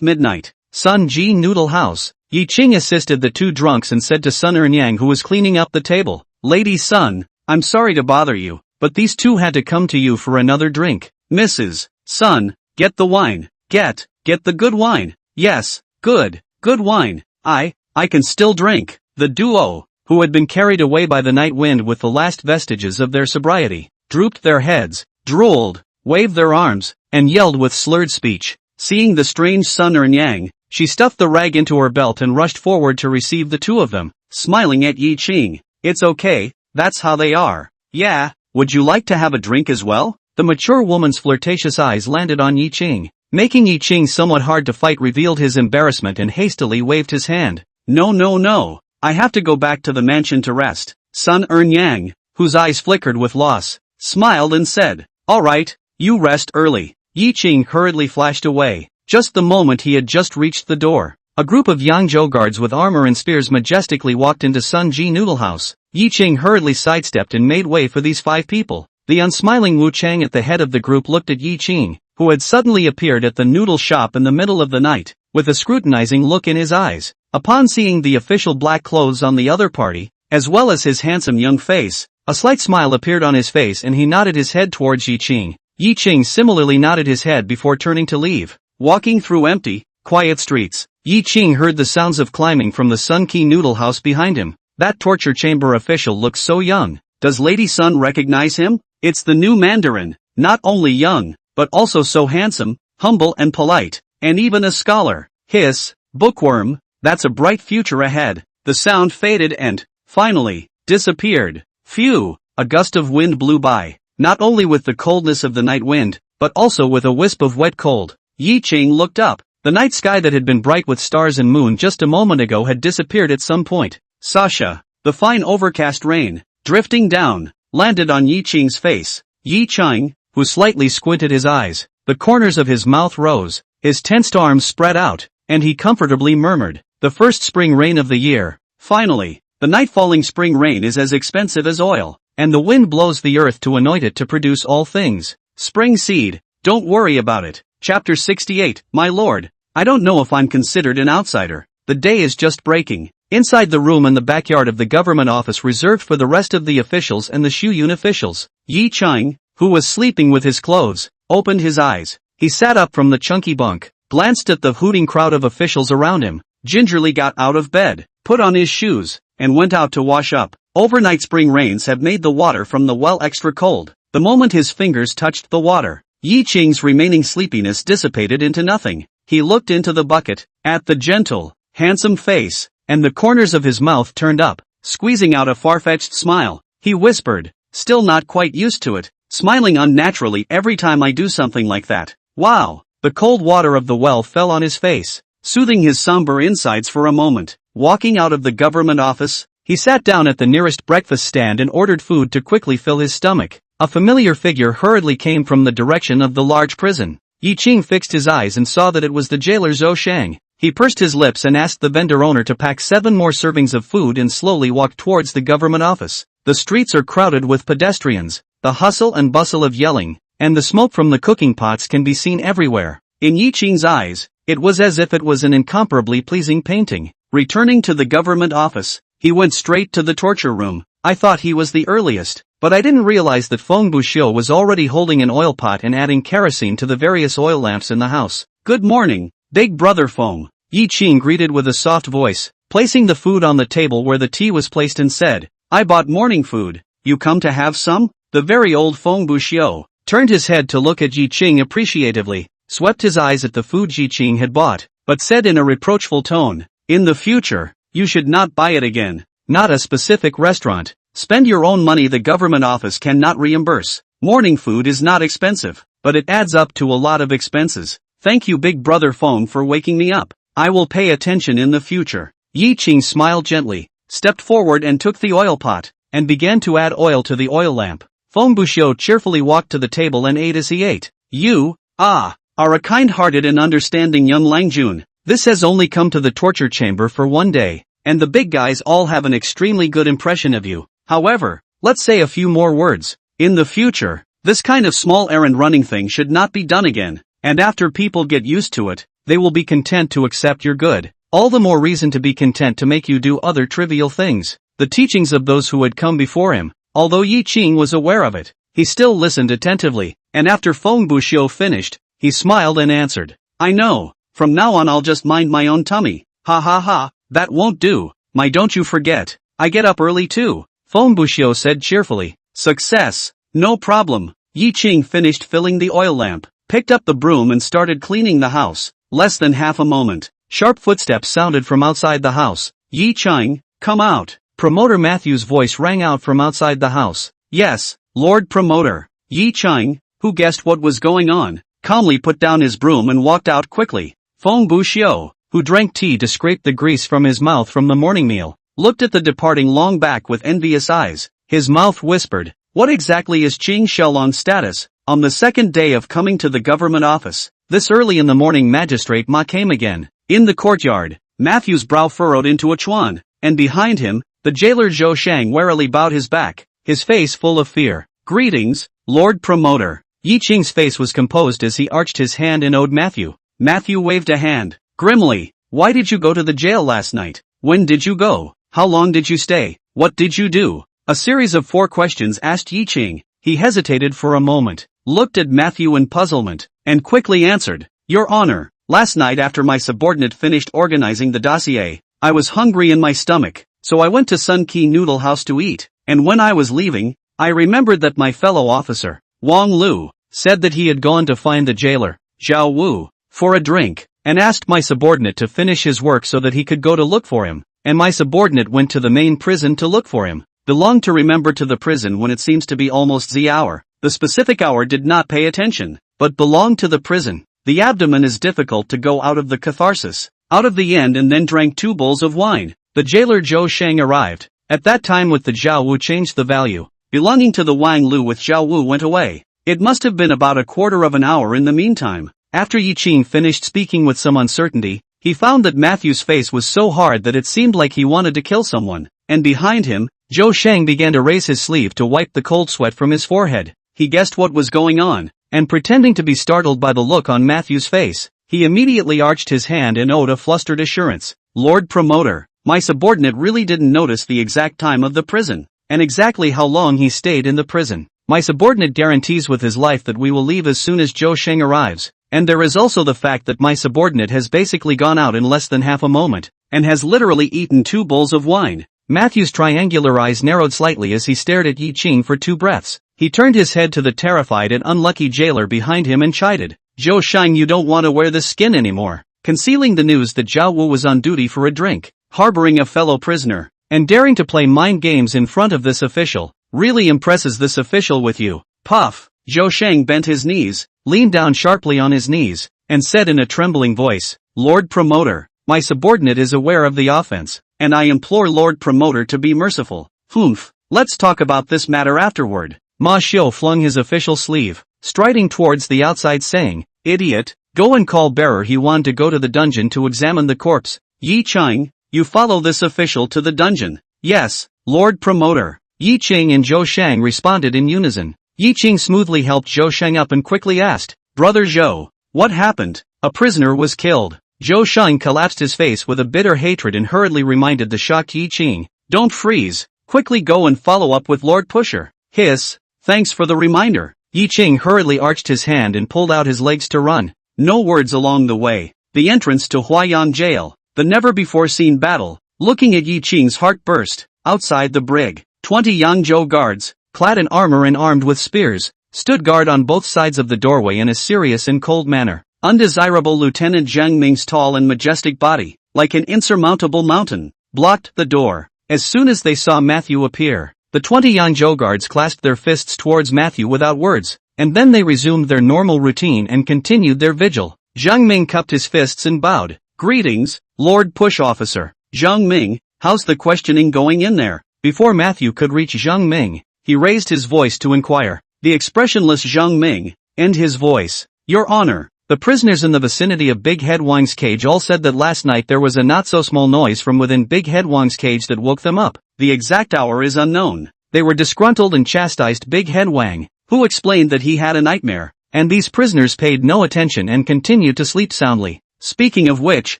midnight. Sun Ji Noodle House. Yi Ching assisted the two drunks and said to Sun Ernyang, who was cleaning up the table, Lady Sun, I'm sorry to bother you, but these two had to come to you for another drink. Mrs. Sun, get the wine. Get the good wine. Yes, good wine. I can still drink. The duo, who had been carried away by the night wind with the last vestiges of their sobriety, drooped their heads, drooled, waved their arms, and yelled with slurred speech. Seeing the strange Sun Ernyang, she stuffed the rag into her belt and rushed forward to receive the two of them, smiling at Yi Ching. It's okay, that's how they are. Yeah, would you like to have a drink as well? The mature woman's flirtatious eyes landed on Yi Qing. Making Yi Qing somewhat hard to fight revealed his embarrassment and hastily waved his hand. No. I have to go back to the mansion to rest. Sun Yang, whose eyes flickered with loss, smiled and said, alright, you rest early. Yi Qing hurriedly flashed away. Just the moment he had just reached the door, a group of Yangzhou guards with armor and spears majestically walked into Sun Ji Noodle House. Yi Qing hurriedly sidestepped and made way for these 5 people. The unsmiling Wu Chang at the head of the group looked at Yi Qing, who had suddenly appeared at the noodle shop in the middle of the night, with a scrutinizing look in his eyes. Upon seeing the official black clothes on the other party, as well as his handsome young face, a slight smile appeared on his face and he nodded his head towards Yi Qing. Yi Qing similarly nodded his head before turning to leave. Walking through empty, quiet streets, Yi Qing heard the sounds of climbing from the Sun Ki Noodle House behind him. That torture chamber official looks so young. Does Lady Sun recognize him? It's the new Mandarin, not only young, but also so handsome, humble and polite, and even a scholar. Hiss, bookworm, that's a bright future ahead. The sound faded and, finally, disappeared. Phew, a gust of wind blew by, not only with the coldness of the night wind, but also with a wisp of wet cold. Yi Qing looked up. The night sky that had been bright with stars and moon just a moment ago had disappeared at some point. Sasha, the fine overcast rain, drifting down, landed on Yi Qing's face. Yi Qing, who slightly squinted his eyes, the corners of his mouth rose, his tensed arms spread out, and he comfortably murmured, the first spring rain of the year. Finally, the night-falling spring rain is as expensive as oil, and the wind blows the earth to anoint it to produce all things. Spring seed, don't worry about it. Chapter 68, My Lord, I don't know if I'm considered an outsider. The day is just breaking. Inside the room in the backyard of the government office reserved for the rest of the officials and the Shuyun officials, Yi Qing, who was sleeping with his clothes, opened his eyes. He sat up from the chunky bunk, glanced at the hooting crowd of officials around him, gingerly got out of bed, put on his shoes, and went out to wash up. Overnight spring rains have made the water from the well extra cold. The moment his fingers touched the water, Yi Qing's remaining sleepiness dissipated into nothing. He looked into the bucket, at the gentle, handsome face, and the corners of his mouth turned up, squeezing out a far-fetched smile. He whispered, still not quite used to it, smiling unnaturally every time I do something like that. Wow! The cold water of the well fell on his face, soothing his somber insides for a moment. Walking out of the government office, he sat down at the nearest breakfast stand and ordered food to quickly fill his stomach. A familiar figure hurriedly came from the direction of the large prison. Yi Qing fixed his eyes and saw that it was the jailer Zhou Shang. He pursed his lips and asked the vendor owner to pack 7 more servings of food and slowly walked towards the government office. The streets are crowded with pedestrians, the hustle and bustle of yelling, and the smoke from the cooking pots can be seen everywhere. In Yi Qing's eyes, it was as if it was an incomparably pleasing painting. Returning to the government office, he went straight to the torture room. I thought he was the earliest, but I didn't realize that Feng Buxiu was already holding an oil pot and adding kerosene to the various oil lamps in the house. Good morning, big brother Feng, Yi Qing greeted with a soft voice, placing the food on the table where the tea was placed and said, I bought morning food, you come to have some? The very old Feng Buxiu turned his head to look at Yi Qing appreciatively, swept his eyes at the food Yi Qing had bought, but said in a reproachful tone, in the future, you should not buy it again. Not a specific restaurant. Spend your own money the government office cannot reimburse. Morning food is not expensive, but it adds up to a lot of expenses. Thank you big brother Feng for waking me up. I will pay attention in the future. Yi Qing smiled gently, stepped forward and took the oil pot, and began to add oil to the oil lamp. Feng Buxiu cheerfully walked to the table and ate as he ate. You, are a kind-hearted and understanding young Langjun. This has only come to the torture chamber for one day, and the big guys all have an extremely good impression of you. However, let's say a few more words. In the future, this kind of small errand running thing should not be done again, and after people get used to it, they will be content to accept your good. All the more reason to be content to make you do other trivial things. The teachings of those who had come before him, although Yi Qing was aware of it, he still listened attentively, and after Feng Buxiu finished, he smiled and answered, I know, from now on I'll just mind my own tummy. Ha ha ha, that won't do. Don't you forget, I get up early too, Feng Buxiu said cheerfully. Success, no problem. Yi Qing finished filling the oil lamp, picked up the broom and started cleaning the house. Less than half a moment, sharp footsteps sounded from outside the house. Yi Qing, come out. Promoter Matthew's voice rang out from outside the house. Yes, Lord Promoter. Yi Chang, who guessed what was going on, calmly put down his broom and walked out quickly. Feng Buxiu, who drank tea to scrape the grease from his mouth from the morning meal, looked at the departing Long Back with envious eyes. His mouth whispered, "What exactly is Qing Shelong's status?" On the second day of coming to the government office, this early in the morning Magistrate Ma came again. In the courtyard, Matthew's brow furrowed into a chuan, and behind him, the jailer Zhou Shang warily bowed his back, his face full of fear. "Greetings, Lord Promoter." Yi Qing's face was composed as he arched his hand and owed Matthew. Matthew waved a hand. Grimly, "Why did you go to the jail last night? When did you go? How long did you stay? What did you do?" A series of 4 questions asked Yi Qing. He hesitated for a moment, looked at Matthew in puzzlement, and quickly answered, "Your Honor, last night after my subordinate finished organizing the dossier, I was hungry in my stomach, so I went to Sun Ki Noodle House to eat, and when I was leaving, I remembered that my fellow officer, Wang Lu, said that he had gone to find the jailer, Zhao Wu, for a drink, and asked my subordinate to finish his work so that he could go to look for him, and my subordinate went to the main prison to look for him. Belonged to remember to the prison when it seems to be almost the hour. The specific hour did not pay attention, but belonged to the prison. The abdomen is difficult to go out of the catharsis, out of the end and then drank 2 bowls of wine. The jailer Zhou Shang arrived. At that time with the Zhao Wu changed the value. Belonging to the Wang Lu with Zhao Wu went away. It must have been about a quarter of an hour in the meantime. After Yi Qing finished speaking with some uncertainty, he found that Matthew's face was so hard that it seemed like he wanted to kill someone, and behind him, Zhou Shang began to raise his sleeve to wipe the cold sweat from his forehead. He guessed what was going on, and pretending to be startled by the look on Matthew's face, he immediately arched his hand and owed a flustered assurance. "Lord Promoter, my subordinate really didn't notice the exact time of the prison, and exactly how long he stayed in the prison. My subordinate guarantees with his life that we will leave as soon as Zhou Shang arrives, and there is also the fact that my subordinate has basically gone out in less than half a moment, and has literally eaten 2 bowls of wine." Matthew's triangular eyes narrowed slightly as he stared at Yi Qing for 2 breaths. He turned his head to the terrified and unlucky jailer behind him and chided, "Zhou Shang, you don't want to wear this skin anymore." Concealing the news that Zhao Wu was on duty for a drink, harboring a fellow prisoner, and daring to play mind games in front of this official, really impresses this official with you. Puff. Zhou Shang bent his knees, leaned down sharply on his knees, and said in a trembling voice, "Lord Promoter, my subordinate is aware of the offense, and I implore Lord Promoter to be merciful." "Humph, let's talk about this matter afterward." Ma Xiu flung his official sleeve, striding towards the outside saying, "Idiot, go and call bearer Huan to go to the dungeon to examine the corpse. Yi Chang, you follow this official to the dungeon." "Yes, Lord Promoter." Yi Qing and Zhou Shang responded in unison. Yi Qing smoothly helped Zhou Shang up and quickly asked, "Brother Zhou, what happened?" "A prisoner was killed." Zhou Shang collapsed his face with a bitter hatred and hurriedly reminded the shocked Yi Qing, "Don't freeze, quickly go and follow up with Lord Pusher." "Hiss, thanks for the reminder." Yi Qing hurriedly arched his hand and pulled out his legs to run. No words along the way. The entrance to Huayan Jail. The never-before-seen battle. Looking at Yi Qing's heart burst. Outside the brig, 20 Yangzhou guards, clad in armor and armed with spears, stood guard on both sides of the doorway in a serious and cold manner. Undesirable Lieutenant Zhang Ming's tall and majestic body, like an insurmountable mountain, blocked the door. As soon as they saw Matthew appear, the 20 Yangzhou guards clasped their fists towards Matthew without words, and then they resumed their normal routine and continued their vigil. Zhang Ming cupped his fists and bowed. "Greetings, Lord Push Officer." "Zhang Ming, how's the questioning going in there?" Before Matthew could reach Zhang Ming, he raised his voice to inquire. The expressionless Zhang Ming, and his voice, "Your Honor, the prisoners in the vicinity of Big Head Wang's cage all said that last night there was a not-so-small noise from within Big Head Wang's cage that woke them up. The exact hour is unknown. They were disgruntled and chastised Big Head Wang, who explained that he had a nightmare, and these prisoners paid no attention and continued to sleep soundly." Speaking of which,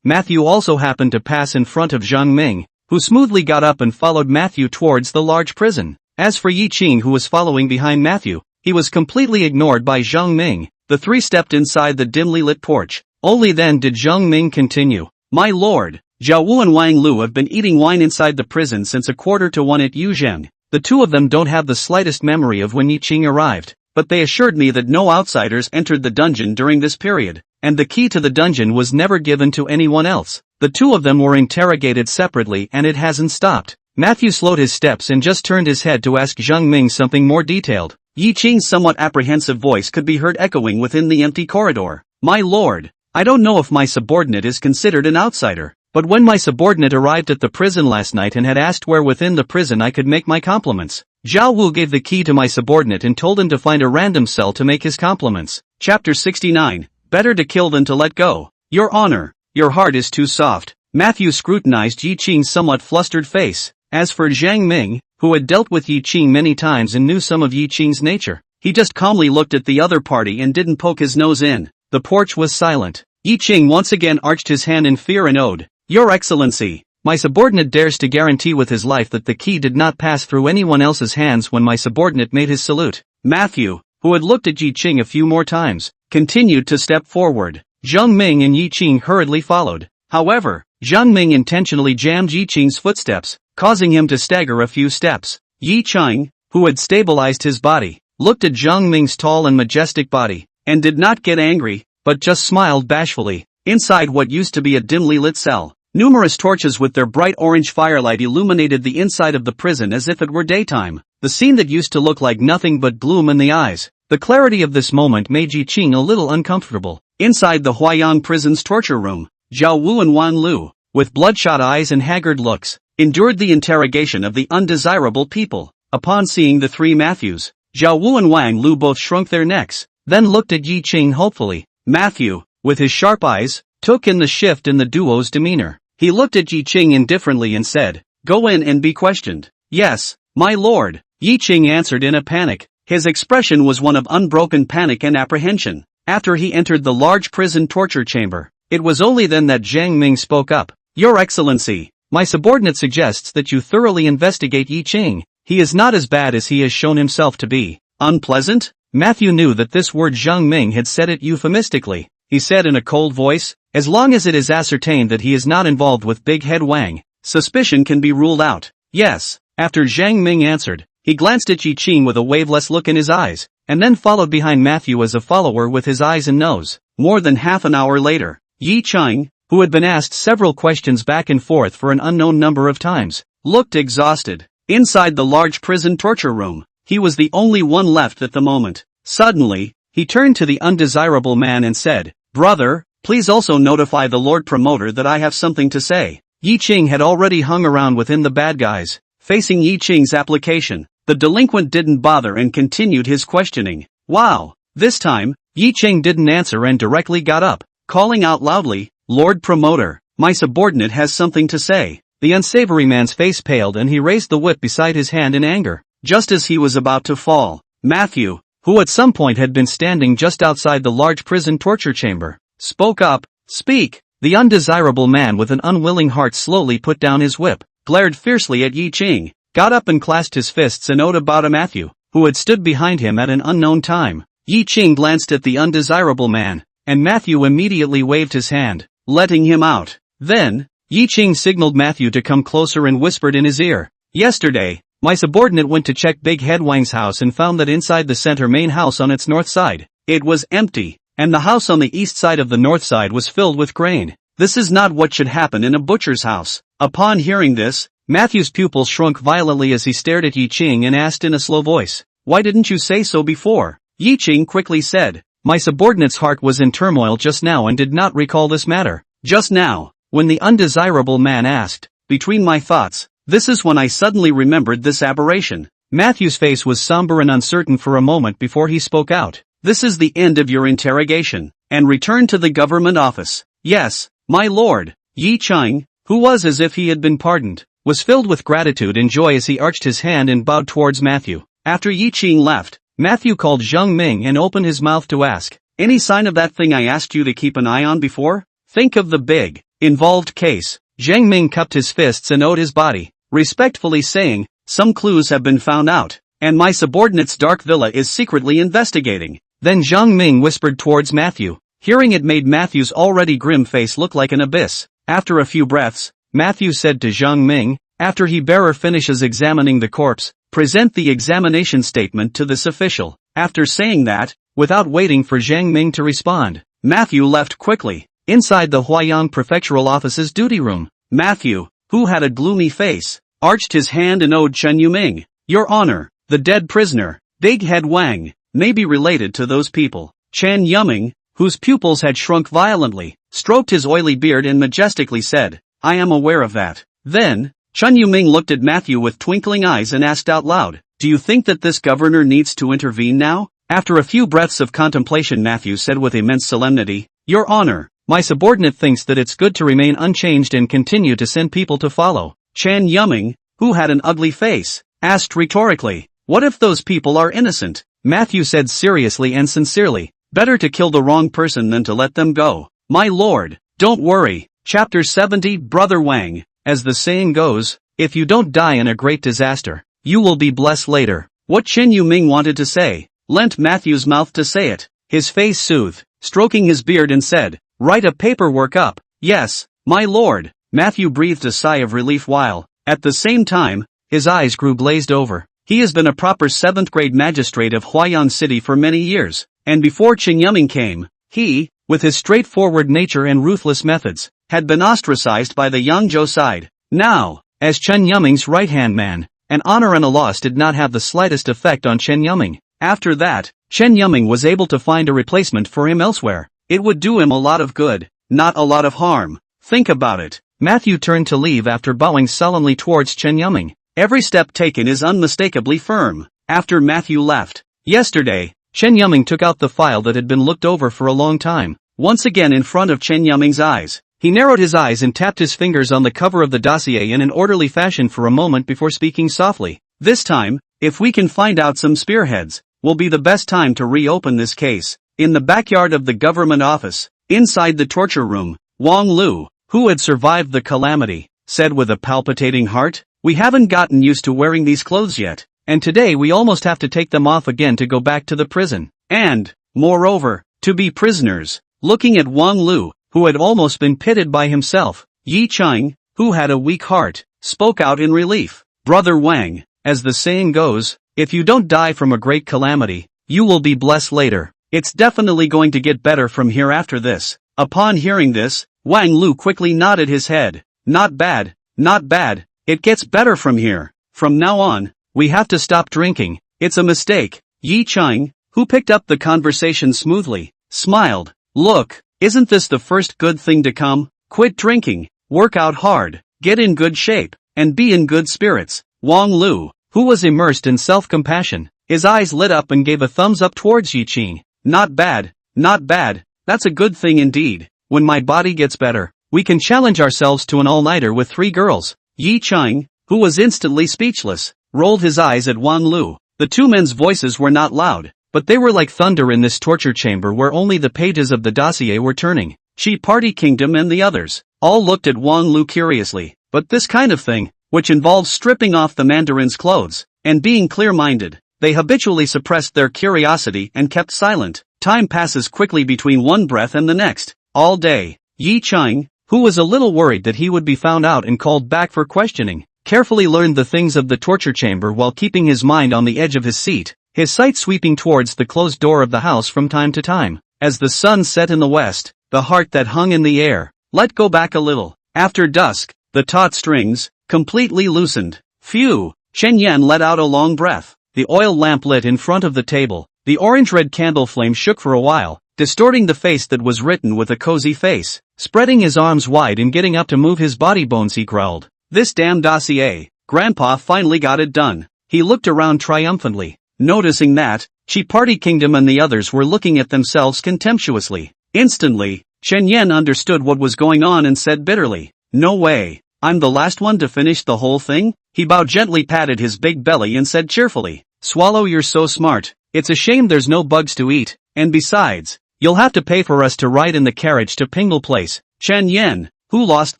Matthew also happened to pass in front of Zhang Ming, who smoothly got up and followed Matthew towards the large prison. As for Yi Qing, who was following behind Matthew, he was completely ignored by Zhang Ming. The three stepped inside the dimly lit porch. Only then did Zhang Ming continue. "My lord, Zhao Wu and Wang Lu have been eating wine inside the prison since 1:45 at Yuzheng. The two of them don't have the slightest memory of when Yi Qing arrived, but they assured me that no outsiders entered the dungeon during this period, and the key to the dungeon was never given to anyone else. The two of them were interrogated separately and it hasn't stopped." Matthew slowed his steps and just turned his head to ask Zhang Ming something more detailed. Yi Qing's somewhat apprehensive voice could be heard echoing within the empty corridor. My lord, I don't know if my subordinate is considered an outsider, but when my subordinate arrived at the prison last night and had asked where within the prison I could make my compliments, Zhao Wu gave the key to my subordinate and told him to find a random cell to make his compliments. Chapter 69, Better to kill than to let go. Your honor, your heart is too soft. Matthew scrutinized Yi Qing's somewhat flustered face. As for Zhang Ming, who had dealt with Yi Qing many times and knew some of Yi Qing's nature, he just calmly looked at the other party and didn't poke his nose in. The porch was silent. Yi Qing once again arched his hand in fear and owed. Your Excellency, my subordinate dares to guarantee with his life that the key did not pass through anyone else's hands when my subordinate made his salute. Matthew, who had looked at Yi Qing a few more times, continued to step forward. Zhang Ming and Yi Qing hurriedly followed. However, Zhang Ming intentionally jammed Yi Qing's footsteps, causing him to stagger a few steps. Yi Qing, who had stabilized his body, looked at Zhang Ming's tall and majestic body, and did not get angry, but just smiled bashfully. Inside what used to be a dimly lit cell, numerous torches with their bright orange firelight illuminated the inside of the prison as if it were daytime. The scene that used to look like nothing but gloom in the eyes. The clarity of this moment made Yi Qing a little uncomfortable. Inside the Huayang prison's torture room, Zhao Wu and Wan Lu, with bloodshot eyes and haggard looks, endured the interrogation of the undesirable people. Upon seeing the three Matthews, Zhao Wu and Wang Lu both shrunk their necks, then looked at Yi Qing hopefully. Matthew, with his sharp eyes, took in the shift in the duo's demeanor. He looked at Yi Qing indifferently and said, Go in and be questioned. Yes, my lord, Yi Qing answered in a panic. His expression was one of unbroken panic and apprehension. After he entered the large prison torture chamber, it was only then that Zhang Ming spoke up. Your Excellency, my subordinate suggests that you thoroughly investigate Yi Qing. He is not as bad as he has shown himself to be. Unpleasant? Matthew knew that this word Zhang Ming had said it euphemistically. He said in a cold voice, as long as it is ascertained that he is not involved with Big Head Wang, suspicion can be ruled out. Yes. After Zhang Ming answered, he glanced at Yi Qing with a waveless look in his eyes, and then followed behind Matthew as a follower with his eyes and nose. More than half an hour later, Yi Qing, who had been asked several questions back and forth for an unknown number of times, looked exhausted. Inside the large prison torture room, he was the only one left at the moment. Suddenly, he turned to the undesirable man and said, Brother, please also notify the Lord Promoter that I have something to say. Yi Qing had already hung around within the bad guys. Facing Yi Qing's application, the delinquent didn't bother and continued his questioning. Wow! This time, Yi Qing didn't answer and directly got up, calling out loudly, Lord Promoter, my subordinate has something to say. The unsavory man's face paled and he raised the whip beside his hand in anger. Just as he was about to fall, Matthew, who at some point had been standing just outside the large prison torture chamber, spoke up. Speak! The undesirable man with an unwilling heart slowly put down his whip, glared fiercely at Yi Qing, got up and clasped his fists and owed about a Matthew, who had stood behind him at an unknown time. Yi Qing glanced at the undesirable man, and Matthew immediately waved his hand, letting him out. Then, Yi Qing signaled Matthew to come closer and whispered in his ear, Yesterday, my subordinate went to check Big Head Wang's house and found that inside the center main house on its north side, it was empty, and the house on the east side of the north side was filled with grain. This is not what should happen in a butcher's house. Upon hearing this, Matthew's pupils shrunk violently as he stared at Yi Qing and asked in a slow voice, Why didn't you say so before? Yi Qing quickly said, My subordinate's heart was in turmoil just now and did not recall this matter. Just now, when the undesirable man asked, Between my thoughts, this is when I suddenly remembered this aberration. Matthew's face was somber and uncertain for a moment before he spoke out. This is the end of your interrogation, and return to the government office. Yes, my lord. Yi Qing, who was as if he had been pardoned, was filled with gratitude and joy as he arched his hand and bowed towards Matthew. After Yi Qing left, Matthew called Zhang Ming and opened his mouth to ask, Any sign of that thing I asked you to keep an eye on before? Think of the big, involved case. Zhang Ming cupped his fists and owed his body, respectfully saying, Some clues have been found out, and my subordinate's dark villa is secretly investigating. Then Zhang Ming whispered towards Matthew. Hearing it made Matthew's already grim face look like an abyss. After a few breaths, Matthew said to Zhang Ming, After he bearer finishes examining the corpse, present the examination statement to this official. After saying that, without waiting for Zhang Ming to respond, Matthew left quickly. Inside the Huayang prefectural office's duty room, Matthew, who had a gloomy face, arched his hand and owed Chen Yuming. Your Honor, the dead prisoner, Big Head Wang, may be related to those people. Chen Yuming, whose pupils had shrunk violently, stroked his oily beard and majestically said, I am aware of that. Then, Chen Yuming looked at Matthew with twinkling eyes and asked out loud, do you think that this governor needs to intervene now? After a few breaths of contemplation, Matthew said with immense solemnity, Your Honor, my subordinate thinks that it's good to remain unchanged and continue to send people to follow. Chen Yuming, who had an ugly face, asked rhetorically, what if those people are innocent? Matthew said seriously and sincerely, better to kill the wrong person than to let them go. My lord, don't worry. Chapter 70 Brother Wang, as the saying goes, if you don't die in a great disaster, you will be blessed later. What Chen Yuming wanted to say, lent Matthew's mouth to say it. His face soothed, stroking his beard and said, write a paperwork up. Yes, my lord. Matthew breathed a sigh of relief while, at the same time, his eyes grew glazed over. He has been a proper 7th grade magistrate of Huayan City for many years, and before Chen Yuming came, he, with his straightforward nature and ruthless methods, had been ostracized by the Yangzhou side. Now, as Chen Yuming's right-hand man, an honor and a loss did not have the slightest effect on Chen Yuming. After that, Chen Yuming was able to find a replacement for him elsewhere. It would do him a lot of good, not a lot of harm. Think about it. Matthew turned to leave after bowing sullenly towards Chen Yuming. Every step taken is unmistakably firm. After Matthew left, yesterday, Chen Yuming took out the file that had been looked over for a long time. Once again in front of Chen Yuming's eyes, he narrowed his eyes and tapped his fingers on the cover of the dossier in an orderly fashion for a moment before speaking softly. This time, if we can find out some spearheads, will be the best time to reopen this case. In the backyard of the government office, inside the torture room, Wang Lu, who had survived the calamity, said with a palpitating heart, we haven't gotten used to wearing these clothes yet, and today we almost have to take them off again to go back to the prison. And, moreover, to be prisoners. Looking at Wang Lu, who had almost been pitted by himself, Yi Chang, who had a weak heart, spoke out in relief. Brother Wang, as the saying goes, if you don't die from a great calamity, you will be blessed later. It's definitely going to get better from here after this. Upon hearing this, Wang Lu quickly nodded his head. Not bad, not bad. It gets better from here. From now on, we have to stop drinking. It's a mistake. Yi Chang, who picked up the conversation smoothly, smiled. Look, isn't this the first good thing to come? Quit drinking, work out hard, get in good shape, and be in good spirits. Wang Lu, who was immersed in self-compassion, his eyes lit up and gave a thumbs up towards Yi Ching. Not bad, not bad. That's a good thing indeed. When my body gets better, we can challenge ourselves to an all-nighter with 3 girls. Yi Chang, who was instantly speechless, rolled his eyes at Wang Lu. The two men's voices were not loud, but they were like thunder in this torture chamber where only the pages of the dossier were turning. She Party Kingdom and the others, all looked at Wang Lu curiously, but this kind of thing, which involves stripping off the mandarin's clothes, and being clear-minded, they habitually suppressed their curiosity and kept silent. Time passes quickly between one breath and the next. All day, Yi Chang, who was a little worried that he would be found out and called back for questioning, carefully learned the things of the torture chamber while keeping his mind on the edge of his seat, his sight sweeping towards the closed door of the house from time to time. As the sun set in the west, the heart that hung in the air, let go back a little. After dusk, the taut strings, completely loosened. Phew! Chen Yan let out a long breath. The oil lamp lit in front of the table. The orange-red candle flame shook for a while, distorting the face that was written with a cozy face. Spreading his arms wide and getting up to move his body bones, he growled. This damn dossier. Grandpa finally got it done. He looked around triumphantly, noticing that Chi Party Kingdom and the others were looking at themselves contemptuously. Instantly, Chen Yan understood what was going on and said bitterly, no way, I'm the last one to finish the whole thing? He bowed, gently patted his big belly and said cheerfully, swallow, you're so smart. It's a shame there's no bugs to eat, and besides, you'll have to pay for us to ride in the carriage to Pingle Place. Chen Yan, who lost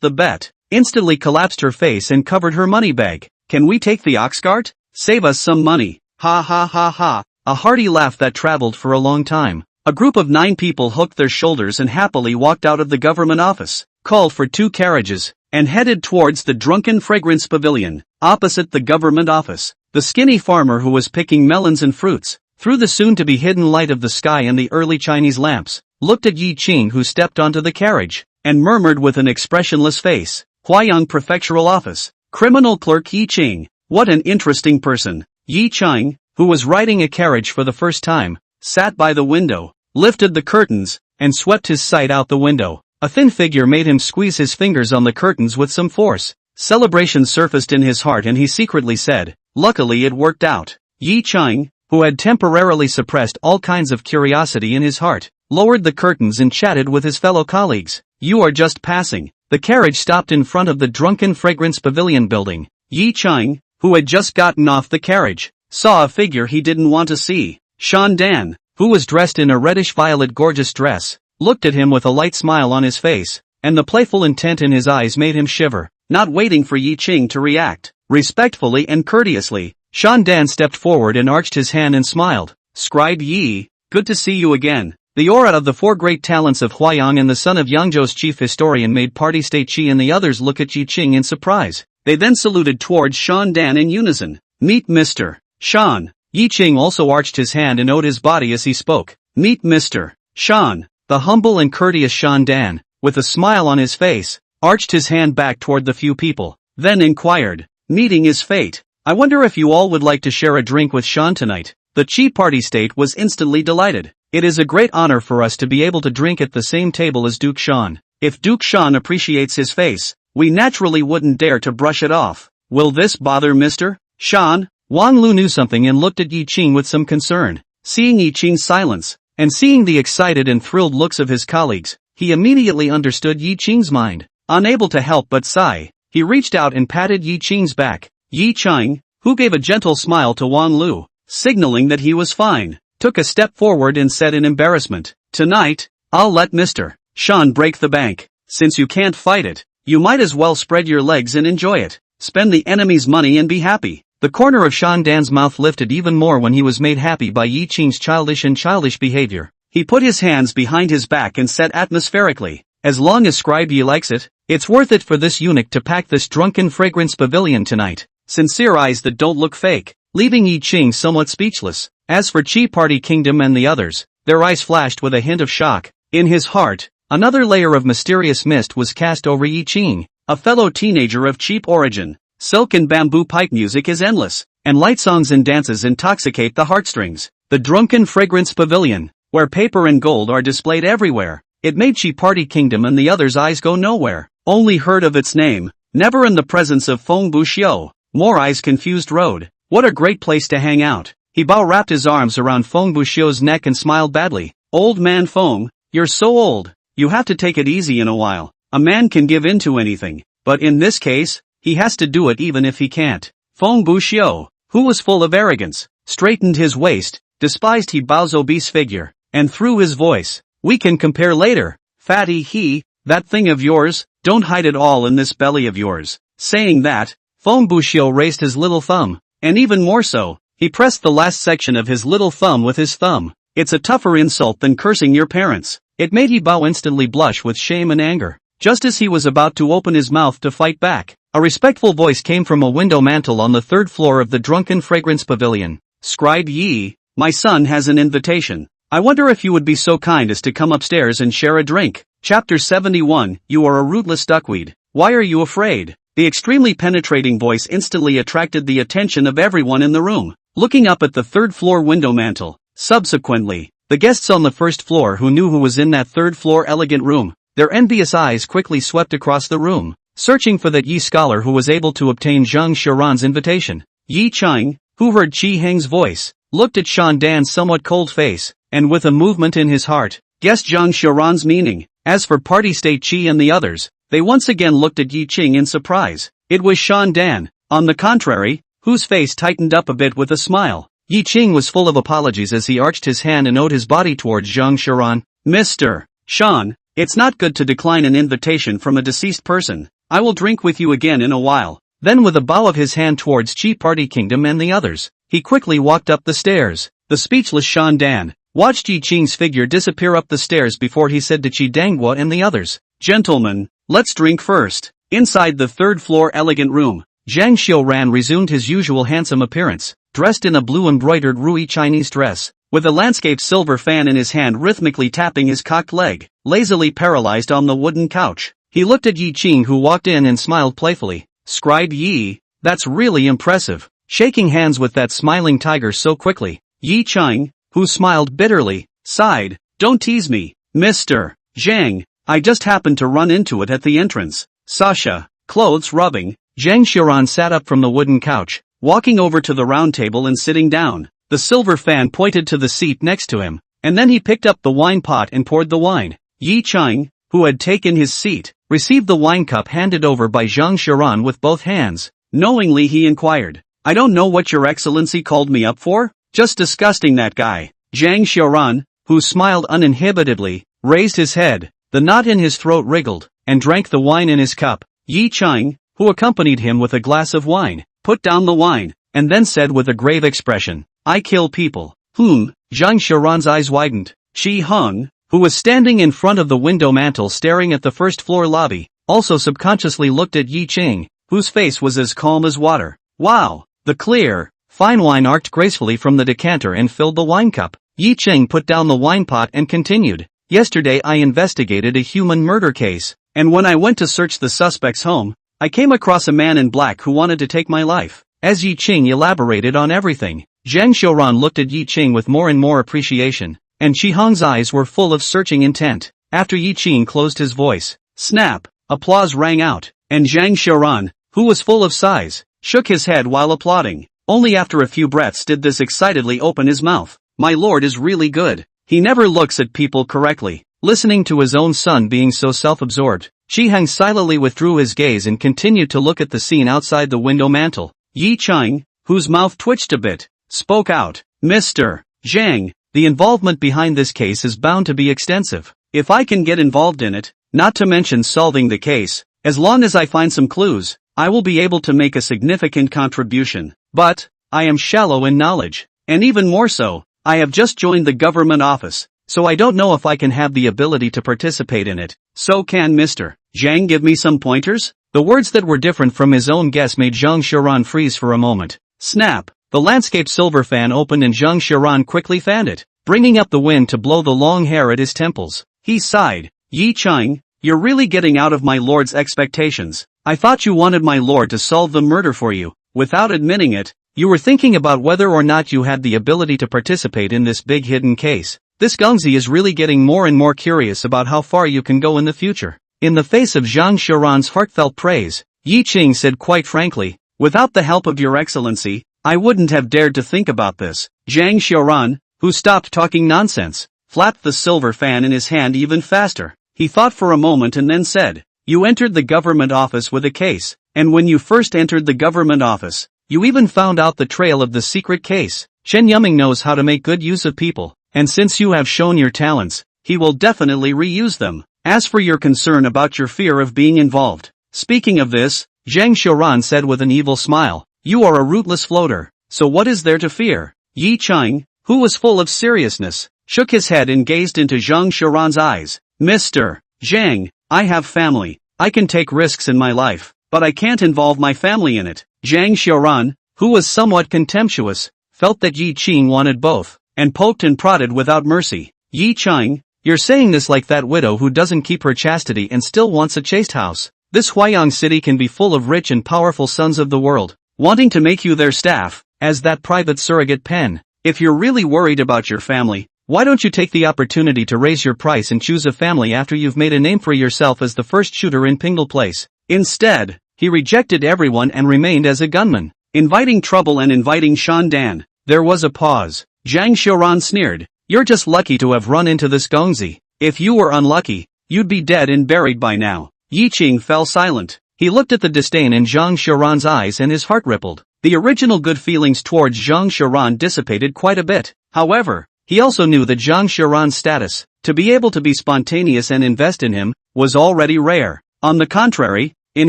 the bet, instantly collapsed her face and covered her money bag. Can we take the ox cart? Save us some money. Ha ha ha ha. A hearty laugh that traveled for a long time. A group of 9 people hooked their shoulders and happily walked out of the government office, called for 2 carriages, and headed towards the Drunken Fragrance Pavilion, opposite the government office. The skinny farmer who was picking melons and fruits, through the soon-to-be-hidden light of the sky and the early Chinese lamps, looked at Yi Qing, who stepped onto the carriage, and murmured with an expressionless face, Huayang Prefectural Office. Criminal clerk Yi Qing. What an interesting person. Yi Qing, who was riding a carriage for the first time, sat by the window, lifted the curtains, and swept his sight out the window. A thin figure made him squeeze his fingers on the curtains with some force. Celebration surfaced in his heart and he secretly said, "Luckily it worked out." Yi Qing, who had temporarily suppressed all kinds of curiosity in his heart, lowered the curtains and chatted with his fellow colleagues. "You are just passing." The carriage stopped in front of the Drunken Fragrance Pavilion building. Yi Qing, who had just gotten off the carriage, saw a figure he didn't want to see. Shan Dan, who was dressed in a reddish-violet gorgeous dress, looked at him with a light smile on his face, and the playful intent in his eyes made him shiver. Not waiting for Yi Qing to react, respectfully and courteously, Shan Dan stepped forward and arched his hand and smiled. "Scribe Yi, good to see you again." The aura of the four great talents of Huayang and the son of Yangzhou's chief historian made Party State Qi and the others look at Yi Qing in surprise. They then saluted towards Shan Dan in unison. "Meet Mr. Shan." Yi Qing also arched his hand and owed his body as he spoke. "Meet Mr. Shan." The humble and courteous Shan Dan, with a smile on his face, arched his hand back toward the few people, then inquired, "Meeting is fate. I wonder if you all would like to share a drink with Shan tonight." The Qi Party State was instantly delighted. "It is a great honor for us to be able to drink at the same table as Duke Shan. If Duke Shan appreciates his face, we naturally wouldn't dare to brush it off. Will this bother Mr. Shan?" Wang Lu knew something and looked at Yi Qing with some concern. Seeing Yi Qing's silence, and seeing the excited and thrilled looks of his colleagues, he immediately understood Yi Qing's mind. Unable to help but sigh, he reached out and patted Yi Qing's back. Yi Qing, who gave a gentle smile to Wang Lu, signaling that he was fine, took a step forward and said in embarrassment, "Tonight, I'll let Mr. Shan break the bank. Since you can't fight it, you might as well spread your legs and enjoy it. Spend the enemy's money and be happy." The corner of Shan Dan's mouth lifted even more when he was made happy by Yi Qing's childish behavior. He put his hands behind his back and said atmospherically, "As long as Scribe Yi likes it, it's worth it for this eunuch to pack this Drunken Fragrance Pavilion tonight." Sincere eyes that don't look fake, leaving Yi Qing somewhat speechless. As for Qi Party Kingdom and the others, their eyes flashed with a hint of shock. In his heart, another layer of mysterious mist was cast over Yi Qing, a fellow teenager of cheap origin. Silk and bamboo pipe music is endless, and light songs and dances intoxicate the heartstrings. The Drunken Fragrance Pavilion, where paper and gold are displayed everywhere. It made Qi Party Kingdom and the others' eyes go nowhere. Only heard of its name, never in the presence of Feng Buxiu. More eyes confused road. What a great place to hang out. He wrapped his arms around Feng Buxiu's neck and smiled badly. "Old man Feng, you're so old. You have to take it easy in a while. A man can give in to anything, but in this case, he has to do it even if he can't." Feng Buxiu, who was full of arrogance, straightened his waist, despised He Bao's obese figure, and through his voice, "We can compare later, fatty he, that thing of yours, don't hide it all in this belly of yours." Saying that, Feng Buxiu raised his little thumb, and even more so, he pressed the last section of his little thumb with his thumb. It's a tougher insult than cursing your parents. It made He Bao instantly blush with shame and anger. Just as he was about to open his mouth to fight back, a respectful voice came from a window mantle on the third floor of the Drunken Fragrance Pavilion. "Scribe Yi, my son has an invitation. I wonder if you would be so kind as to come upstairs and share a drink." Chapter 71, You Are a Rootless Duckweed. Why are you afraid? The extremely penetrating voice instantly attracted the attention of everyone in the room, looking up at the third floor window mantle. Subsequently, the guests on the first floor who knew who was in that third floor elegant room, their envious eyes quickly swept across the room, searching for that Yi scholar who was able to obtain Zhang Xiaoran's invitation. Yi Qing, who heard Qi Heng's voice, looked at Shan Dan's somewhat cold face, and with a movement in his heart, guessed Zhang Xiaoran's meaning. As for Party State Qi and the others, they once again looked at Yi Qing in surprise. It was Shan Dan, on the contrary, whose face tightened up a bit with a smile. Yi Qing was full of apologies as he arched his hand and owed his body towards Zhang Xiaoran. "Mr. Shan, it's not good to decline an invitation from a deceased person. I will drink with you again in a while." Then with a bow of his hand towards Qi Party Kingdom and the others, he quickly walked up the stairs. The speechless Shan Dan watched Yi Qing's figure disappear up the stairs before he said to Qi Danghua and the others, "Gentlemen, let's drink first." Inside the third floor elegant room, Zhang Xiaoran resumed his usual handsome appearance, dressed in a blue embroidered Rui Chinese dress, with a landscape silver fan in his hand rhythmically tapping his cocked leg, lazily paralyzed on the wooden couch. He looked at Yi Qing who walked in and smiled playfully. Scribe Yi, that's really impressive. Shaking hands with that smiling tiger so quickly, Yi Cheng, who smiled bitterly, sighed, don't tease me, Mr. Zhang, I just happened to run into it at the entrance. Sasha, clothes rubbing, Zhang Xiaoran sat up from the wooden couch, walking over to the round table and sitting down. The silver fan pointed to the seat next to him, and then he picked up the wine pot and poured the wine. Yi Cheng, who had taken his seat, received the wine cup handed over by Zhang Xiaoran with both hands. Knowingly he inquired, I don't know what your excellency called me up for? Just disgusting, that guy. Zhang Xiaoran, who smiled uninhibitedly, raised his head, the knot in his throat wriggled, and drank the wine in his cup. Yi Cheng, who accompanied him with a glass of wine, put down the wine, and then said with a grave expression, I kill people. Zhang Xiaoran's eyes widened. Shi Hung, who was standing in front of the window mantel staring at the first floor lobby, also subconsciously looked at Yi Cheng, whose face was as calm as water. Wow! The clear, fine wine arced gracefully from the decanter and filled the wine cup. Yi Cheng put down the wine pot and continued, Yesterday I investigated a human murder case, and when I went to search the suspect's home, I came across a man in black who wanted to take my life. As Yi Cheng elaborated on everything, Zhang Xiaoran looked at Yi Cheng with more and more appreciation, and Shi Hong's eyes were full of searching intent. After Yi Cheng closed his voice, snap, applause rang out, and Zhang Xiaoran, who was full of sighs, shook his head while applauding. Only after a few breaths did this excitedly open his mouth. My lord is really good. He never looks at people correctly. Listening to his own son being so self-absorbed, Shi Hong silently withdrew his gaze and continued to look at the scene outside the window mantel. Yi Cheng, whose mouth twitched a bit, spoke out, Mr. Zhang, the involvement behind this case is bound to be extensive. If I can get involved in it, not to mention solving the case, as long as I find some clues, I will be able to make a significant contribution. But, I am shallow in knowledge, and even more so, I have just joined the government office, so I don't know if I can have the ability to participate in it. So can Mr. Zhang give me some pointers? The words that were different from his own guess made Zhang Xiaoran freeze for a moment. Snap! The landscape silver fan opened and Zhang Xiaoran quickly fanned it, bringing up the wind to blow the long hair at his temples. He sighed, Yi Cheng, you're really getting out of my lord's expectations. I thought you wanted my lord to solve the murder for you. Without admitting it, you were thinking about whether or not you had the ability to participate in this big hidden case. This Gengzi is really getting more and more curious about how far you can go in the future. In the face of Zhang Xiaoran's heartfelt praise, Yi Cheng said quite frankly, without the help of your excellency, I wouldn't have dared to think about this. Zhang Xiaoran, who stopped talking nonsense, flapped the silver fan in his hand even faster. He thought for a moment and then said, you entered the government office with a case, and when you first entered the government office, you even found out the trail of the secret case. Chen Yuming knows how to make good use of people, and since you have shown your talents, he will definitely reuse them. As for your concern about your fear of being involved, speaking of this, Zhang Xiaoran said with an evil smile, you are a rootless floater, so what is there to fear? Yi Cheng, who was full of seriousness, shook his head and gazed into Zhang Xiaoran's eyes. Mr. Zhang, I have family. I can take risks in my life, but I can't involve my family in it. Zhang Xiaoran, who was somewhat contemptuous, felt that Yi Cheng wanted both, and poked and prodded without mercy. Yi Cheng, you're saying this like that widow who doesn't keep her chastity and still wants a chaste house. This Huayang city can be full of rich and powerful sons of the world, wanting to make you their staff, as that private surrogate pen. If you're really worried about your family, why don't you take the opportunity to raise your price and choose a family after you've made a name for yourself as the first shooter in Pingle Place? Instead, he rejected everyone and remained as a gunman, inviting trouble and inviting Shandan. There was a pause. Zhang Xiaoran sneered, you're just lucky to have run into this Gengzi. If you were unlucky, you'd be dead and buried by now. Yi Cheng fell silent. He looked at the disdain in Zhang Xiaoran's eyes and his heart rippled. The original good feelings towards Zhang Xiaoran dissipated quite a bit. However, he also knew that Zhang Xiaoran's status, to be able to be spontaneous and invest in him, was already rare. On the contrary, in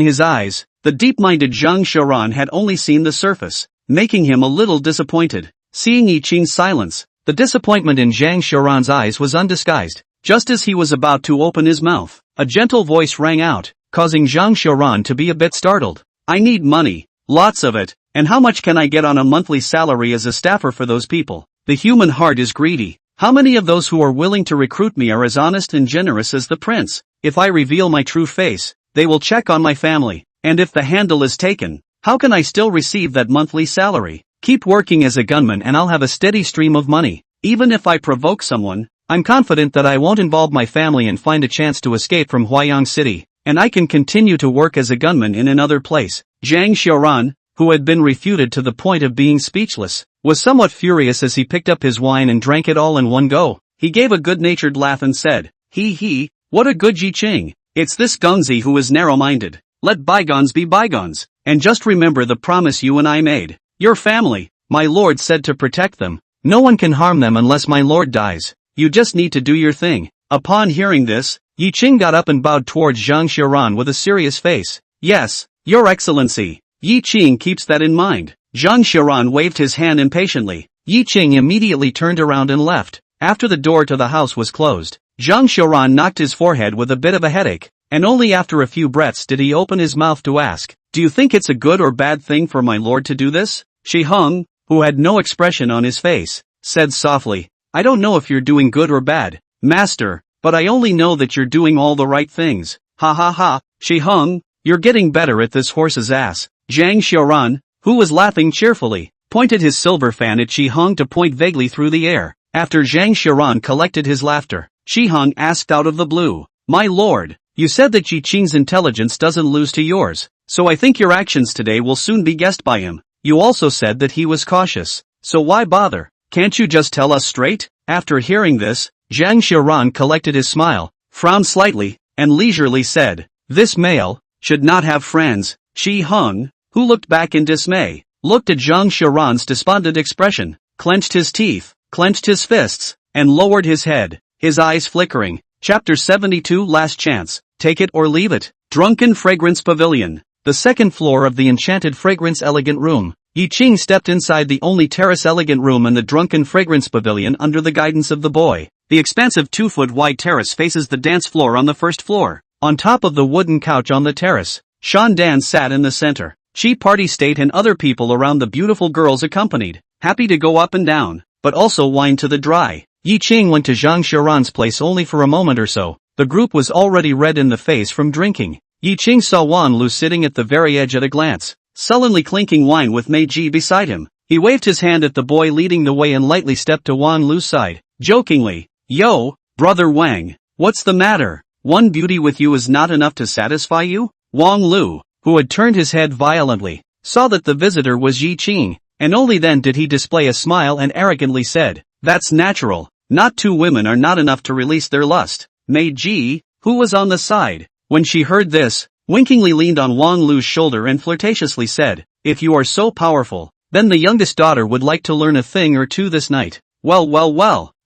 his eyes, the deep-minded Zhang Xiaoran had only seen the surface, making him a little disappointed. Seeing Yi Cheng's silence, the disappointment in Zhang Xiaoran's eyes was undisguised. Just as he was about to open his mouth, a gentle voice rang out, causing Zhang Xiaoran to be a bit startled. I need money, lots of it, and how much can I get on a monthly salary as a staffer for those people? The human heart is greedy. How many of those who are willing to recruit me are as honest and generous as the prince? If I reveal my true face, they will check on my family. And if the handle is taken, how can I still receive that monthly salary? Keep working as a gunman and I'll have a steady stream of money. Even if I provoke someone, I'm confident that I won't involve my family and find a chance to escape from Huayang City, and I can continue to work as a gunman in another place. Zhang Xiaoran, who had been refuted to the point of being speechless, was somewhat furious as he picked up his wine and drank it all in one go. He gave a good-natured laugh and said, "He, what a good Ji Qing. It's this Gongzi who is narrow-minded. Let bygones be bygones, and just remember the promise you and I made. Your family, my lord said to protect them. No one can harm them unless my lord dies. You just need to do your thing." Upon hearing this, Yi Qing got up and bowed towards Zhang Xiaoran with a serious face. "Yes, Your Excellency." Yi Qing keeps that in mind. Zhang Xiaoran waved his hand impatiently. Yi Qing immediately turned around and left. After the door to the house was closed, Zhang Xiaoran knocked his forehead with a bit of a headache, and only after a few breaths did he open his mouth to ask, "Do you think it's a good or bad thing for my lord to do this?" Shi Hong, who had no expression on his face, said softly, "I don't know if you're doing good or bad, master, but I only know that you're doing all the right things." Ha ha ha, Shi Hong, you're getting better at this horse's ass. Zhang Xiaoran, who was laughing cheerfully, pointed his silver fan at Shi Hong to point vaguely through the air. After Zhang Xiaoran collected his laughter, Shi Hong asked out of the blue, "My lord, you said that Ji Qing's intelligence doesn't lose to yours, so I think your actions today will soon be guessed by him. You also said that he was cautious, so why bother? Can't you just tell us straight?" After hearing this, Zhang Xiaoran collected his smile, frowned slightly, and leisurely said, "This male should not have friends." Shi Hong, who looked back in dismay, looked at Zhang Xiaoran's despondent expression, clenched his teeth, clenched his fists, and lowered his head, his eyes flickering. Chapter 72 Last Chance, Take It or Leave It. Drunken Fragrance Pavilion. The second floor of the Enchanted Fragrance Elegant Room. Yi Qing stepped inside the only terrace elegant room in the Drunken Fragrance Pavilion under the guidance of the boy. The expansive 2-foot-wide terrace faces the dance floor on the first floor. On top of the wooden couch on the terrace, Shan Dan sat in the center. She Party State and other people around the beautiful girls accompanied, happy to go up and down, but also wine to the dry. Yi Qing went to Zhang Xiaoran's place only for a moment or so. The group was already red in the face from drinking. Yi Qing saw Wan Lu sitting at the very edge at a glance, sullenly clinking wine with Mei Ji beside him. He waved his hand at the boy leading the way and lightly stepped to Wan Lu's side, jokingly, "Yo, brother Wang, what's the matter? One beauty with you is not enough to satisfy you?" Wang Lu, who had turned his head violently, saw that the visitor was Yi Qing, and only then did he display a smile and arrogantly said, "That's natural. Not two women are not enough to release their lust." Mei Ji, who was on the side, when she heard this, winkingly leaned on Wang Lu's shoulder and flirtatiously said, "If you are so powerful, then the youngest daughter would like to learn a thing or two this night." Well.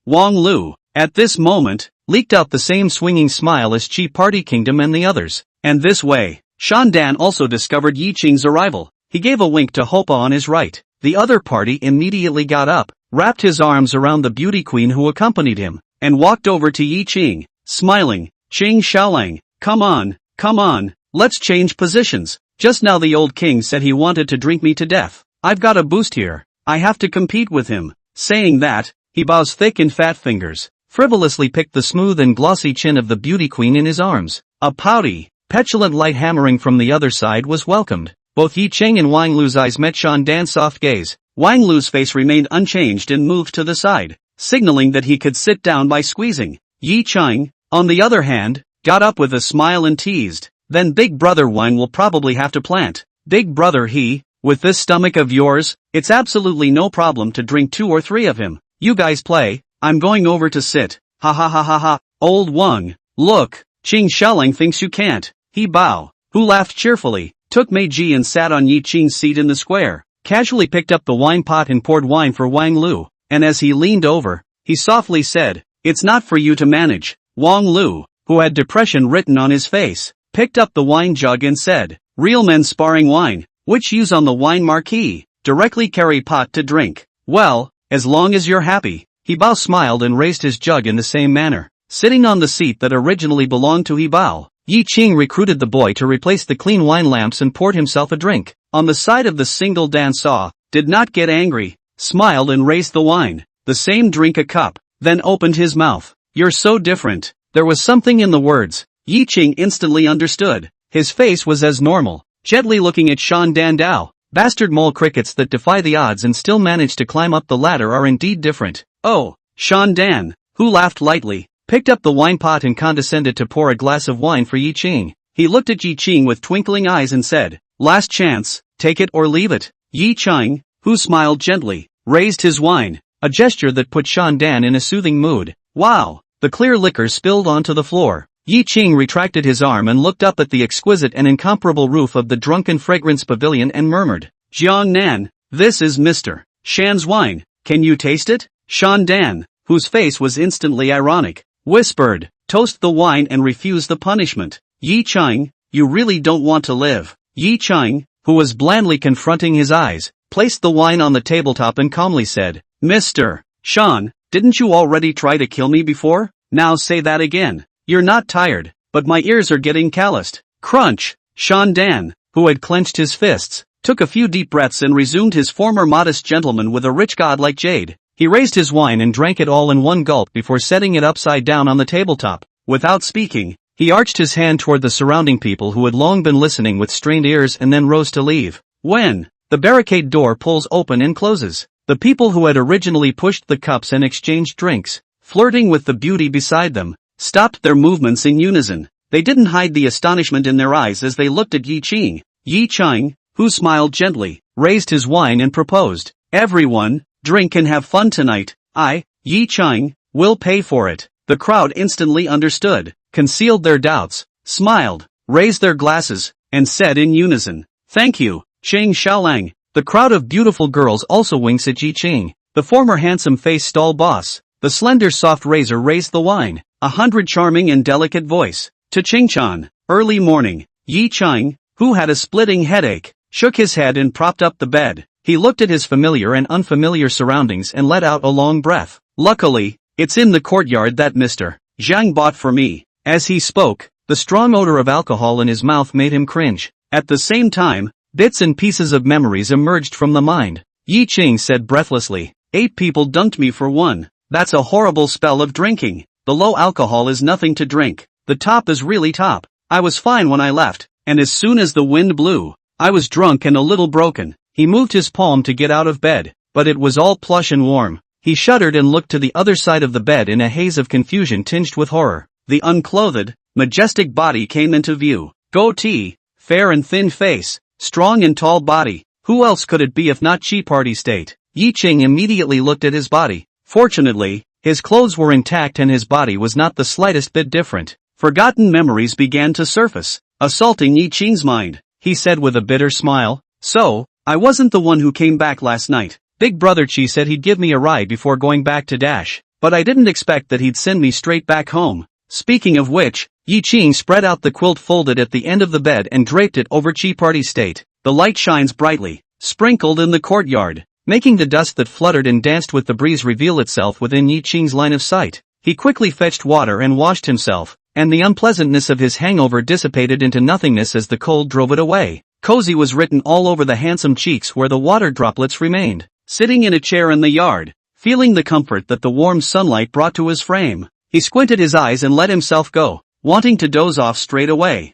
Wang Lu, at this moment, leaked out the same swinging smile as Chi Party Kingdom and the others. And this way, Shan Dan also discovered Yi Qing's arrival. He gave a wink to Hopa on his right. The other party immediately got up, wrapped his arms around the beauty queen who accompanied him, and walked over to Yi Qing, smiling. "Qing Xiaolang, come on, let's change positions. Just now the old king said he wanted to drink me to death. I've got a boost here. I have to compete with him." Saying that, he Bao's thick and fat fingers frivolously picked the smooth and glossy chin of the beauty queen in his arms. A pouty, petulant light hammering from the other side was welcomed. Both Yi Qing and Wang Lu's eyes met Shan Dan's soft gaze. Wang Lu's face remained unchanged and moved to the side, signaling that he could sit down by squeezing. Yi Qing, on the other hand, got up with a smile and teased, "Then big brother Wang will probably have to plant. Big brother he, with this stomach of yours, it's absolutely no problem to drink 2 or 3 of him. You guys play, I'm going over to sit." Ha ha ha ha ha, old Wang, look, Qing Xiaolang thinks you can't. He Bao, who laughed cheerfully, took Mei Ji and sat on Yi Qing's seat in the square, casually picked up the wine pot and poured wine for Wang Lu, and as he leaned over, he softly said, "It's not for you to manage." Wang Lu, who had depression written on his face, picked up the wine jug and said, "Real men sparring wine, which use on the wine marquee, directly carry pot to drink. Well, as long as you're happy." Hibao smiled and raised his jug in the same manner. Sitting on the seat that originally belonged to Hibao, Yi Qing recruited the boy to replace the clean wine lamps and poured himself a drink. On the side of the single Dan saw, did not get angry, smiled and raised the wine, the same drink a cup, then opened his mouth. "You're so different." There was something in the words. Yi Qing instantly understood. His face was as normal. gently looking at Shan Dan Dao. Bastard mole crickets that defy the odds and still manage to climb up the ladder are indeed different. Oh, Shan Dan, who laughed lightly, picked up the wine pot and condescended to pour a glass of wine for Yi Qing. He looked at Yi Qing with twinkling eyes and said, "Last chance, take it or leave it." Yi Qing, who smiled gently, raised his wine, a gesture that put Shan Dan in a soothing mood. Wow! The clear liquor spilled onto the floor. Yi Qing retracted his arm and looked up at the exquisite and incomparable roof of the drunken fragrance pavilion and murmured, "Jiang Nan, this is Mr. Shan's wine, can you taste it?" Shan Dan, whose face was instantly ironic, whispered, "Toast the wine and refuse the punishment." Yi Qing, you really don't want to live. Yi Qing, who was blandly confronting his eyes, placed the wine on the tabletop and calmly said, "Mr. Shan, didn't you already try to kill me before? Now say that again. You're not tired, but my ears are getting calloused." Crunch! Shan Dan, who had clenched his fists, took a few deep breaths and resumed his former modest gentleman with a rich godlike jade. He raised his wine and drank it all in one gulp before setting it upside down on the tabletop. Without speaking, he arched his hand toward the surrounding people who had long been listening with strained ears and then rose to leave. When the barricade door pulls open and closes, the people who had originally pushed the cups and exchanged drinks, flirting with the beauty beside them, stopped their movements in unison. They didn't hide the astonishment in their eyes as they looked at Yi Qing. Yi Qing, who smiled gently, raised his wine and proposed, "Everyone, drink and have fun tonight. I, Yi Qing, will pay for it." The crowd instantly understood, concealed their doubts, smiled, raised their glasses, and said in unison, "Thank you, Shang Xiaolang." The crowd of beautiful girls also winks at Yi Qing. The former handsome-faced stall boss, the slender soft razor raised the wine, 100 charming and delicate voice. To Qingchan, early morning. Yi Qing, who had a splitting headache, shook his head and propped up the bed. He looked at his familiar and unfamiliar surroundings and let out a long breath. "Luckily, it's in the courtyard that Mr. Zhang bought for me." As he spoke, the strong odor of alcohol in his mouth made him cringe. At the same time, bits and pieces of memories emerged from the mind. Yi Qing said breathlessly, 8 people dunked me for one. That's a horrible spell of drinking. The low alcohol is nothing to drink. The top is really top. I was fine when I left, and as soon as the wind blew, I was drunk and a little broken." He moved his palm to get out of bed, but it was all plush and warm. He shuddered and looked to the other side of the bed in a haze of confusion tinged with horror. The unclothed, majestic body came into view. Goatee, fair and thin face, strong and tall body. Who else could it be if not Chi Party State? Yi Qing immediately looked at his body. Fortunately, his clothes were intact and his body was not the slightest bit different. Forgotten memories began to surface, assaulting Yi Qing's mind. He said with a bitter smile, "So, I wasn't the one who came back last night. Big Brother Chi said he'd give me a ride before going back to Dash, but I didn't expect that he'd send me straight back home." Speaking of which, Yi Qing spread out the quilt folded at the end of the bed and draped it over Chi Party State. The light shines brightly, sprinkled in the courtyard, making the dust that fluttered and danced with the breeze reveal itself within Yi Qing's line of sight. He quickly fetched water and washed himself, and the unpleasantness of his hangover dissipated into nothingness as the cold drove it away. Cozy was written all over the handsome cheeks where the water droplets remained. Sitting in a chair in the yard, feeling the comfort that the warm sunlight brought to his frame, he squinted his eyes and let himself go, wanting to doze off straight away.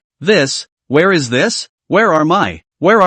Where is this? Where are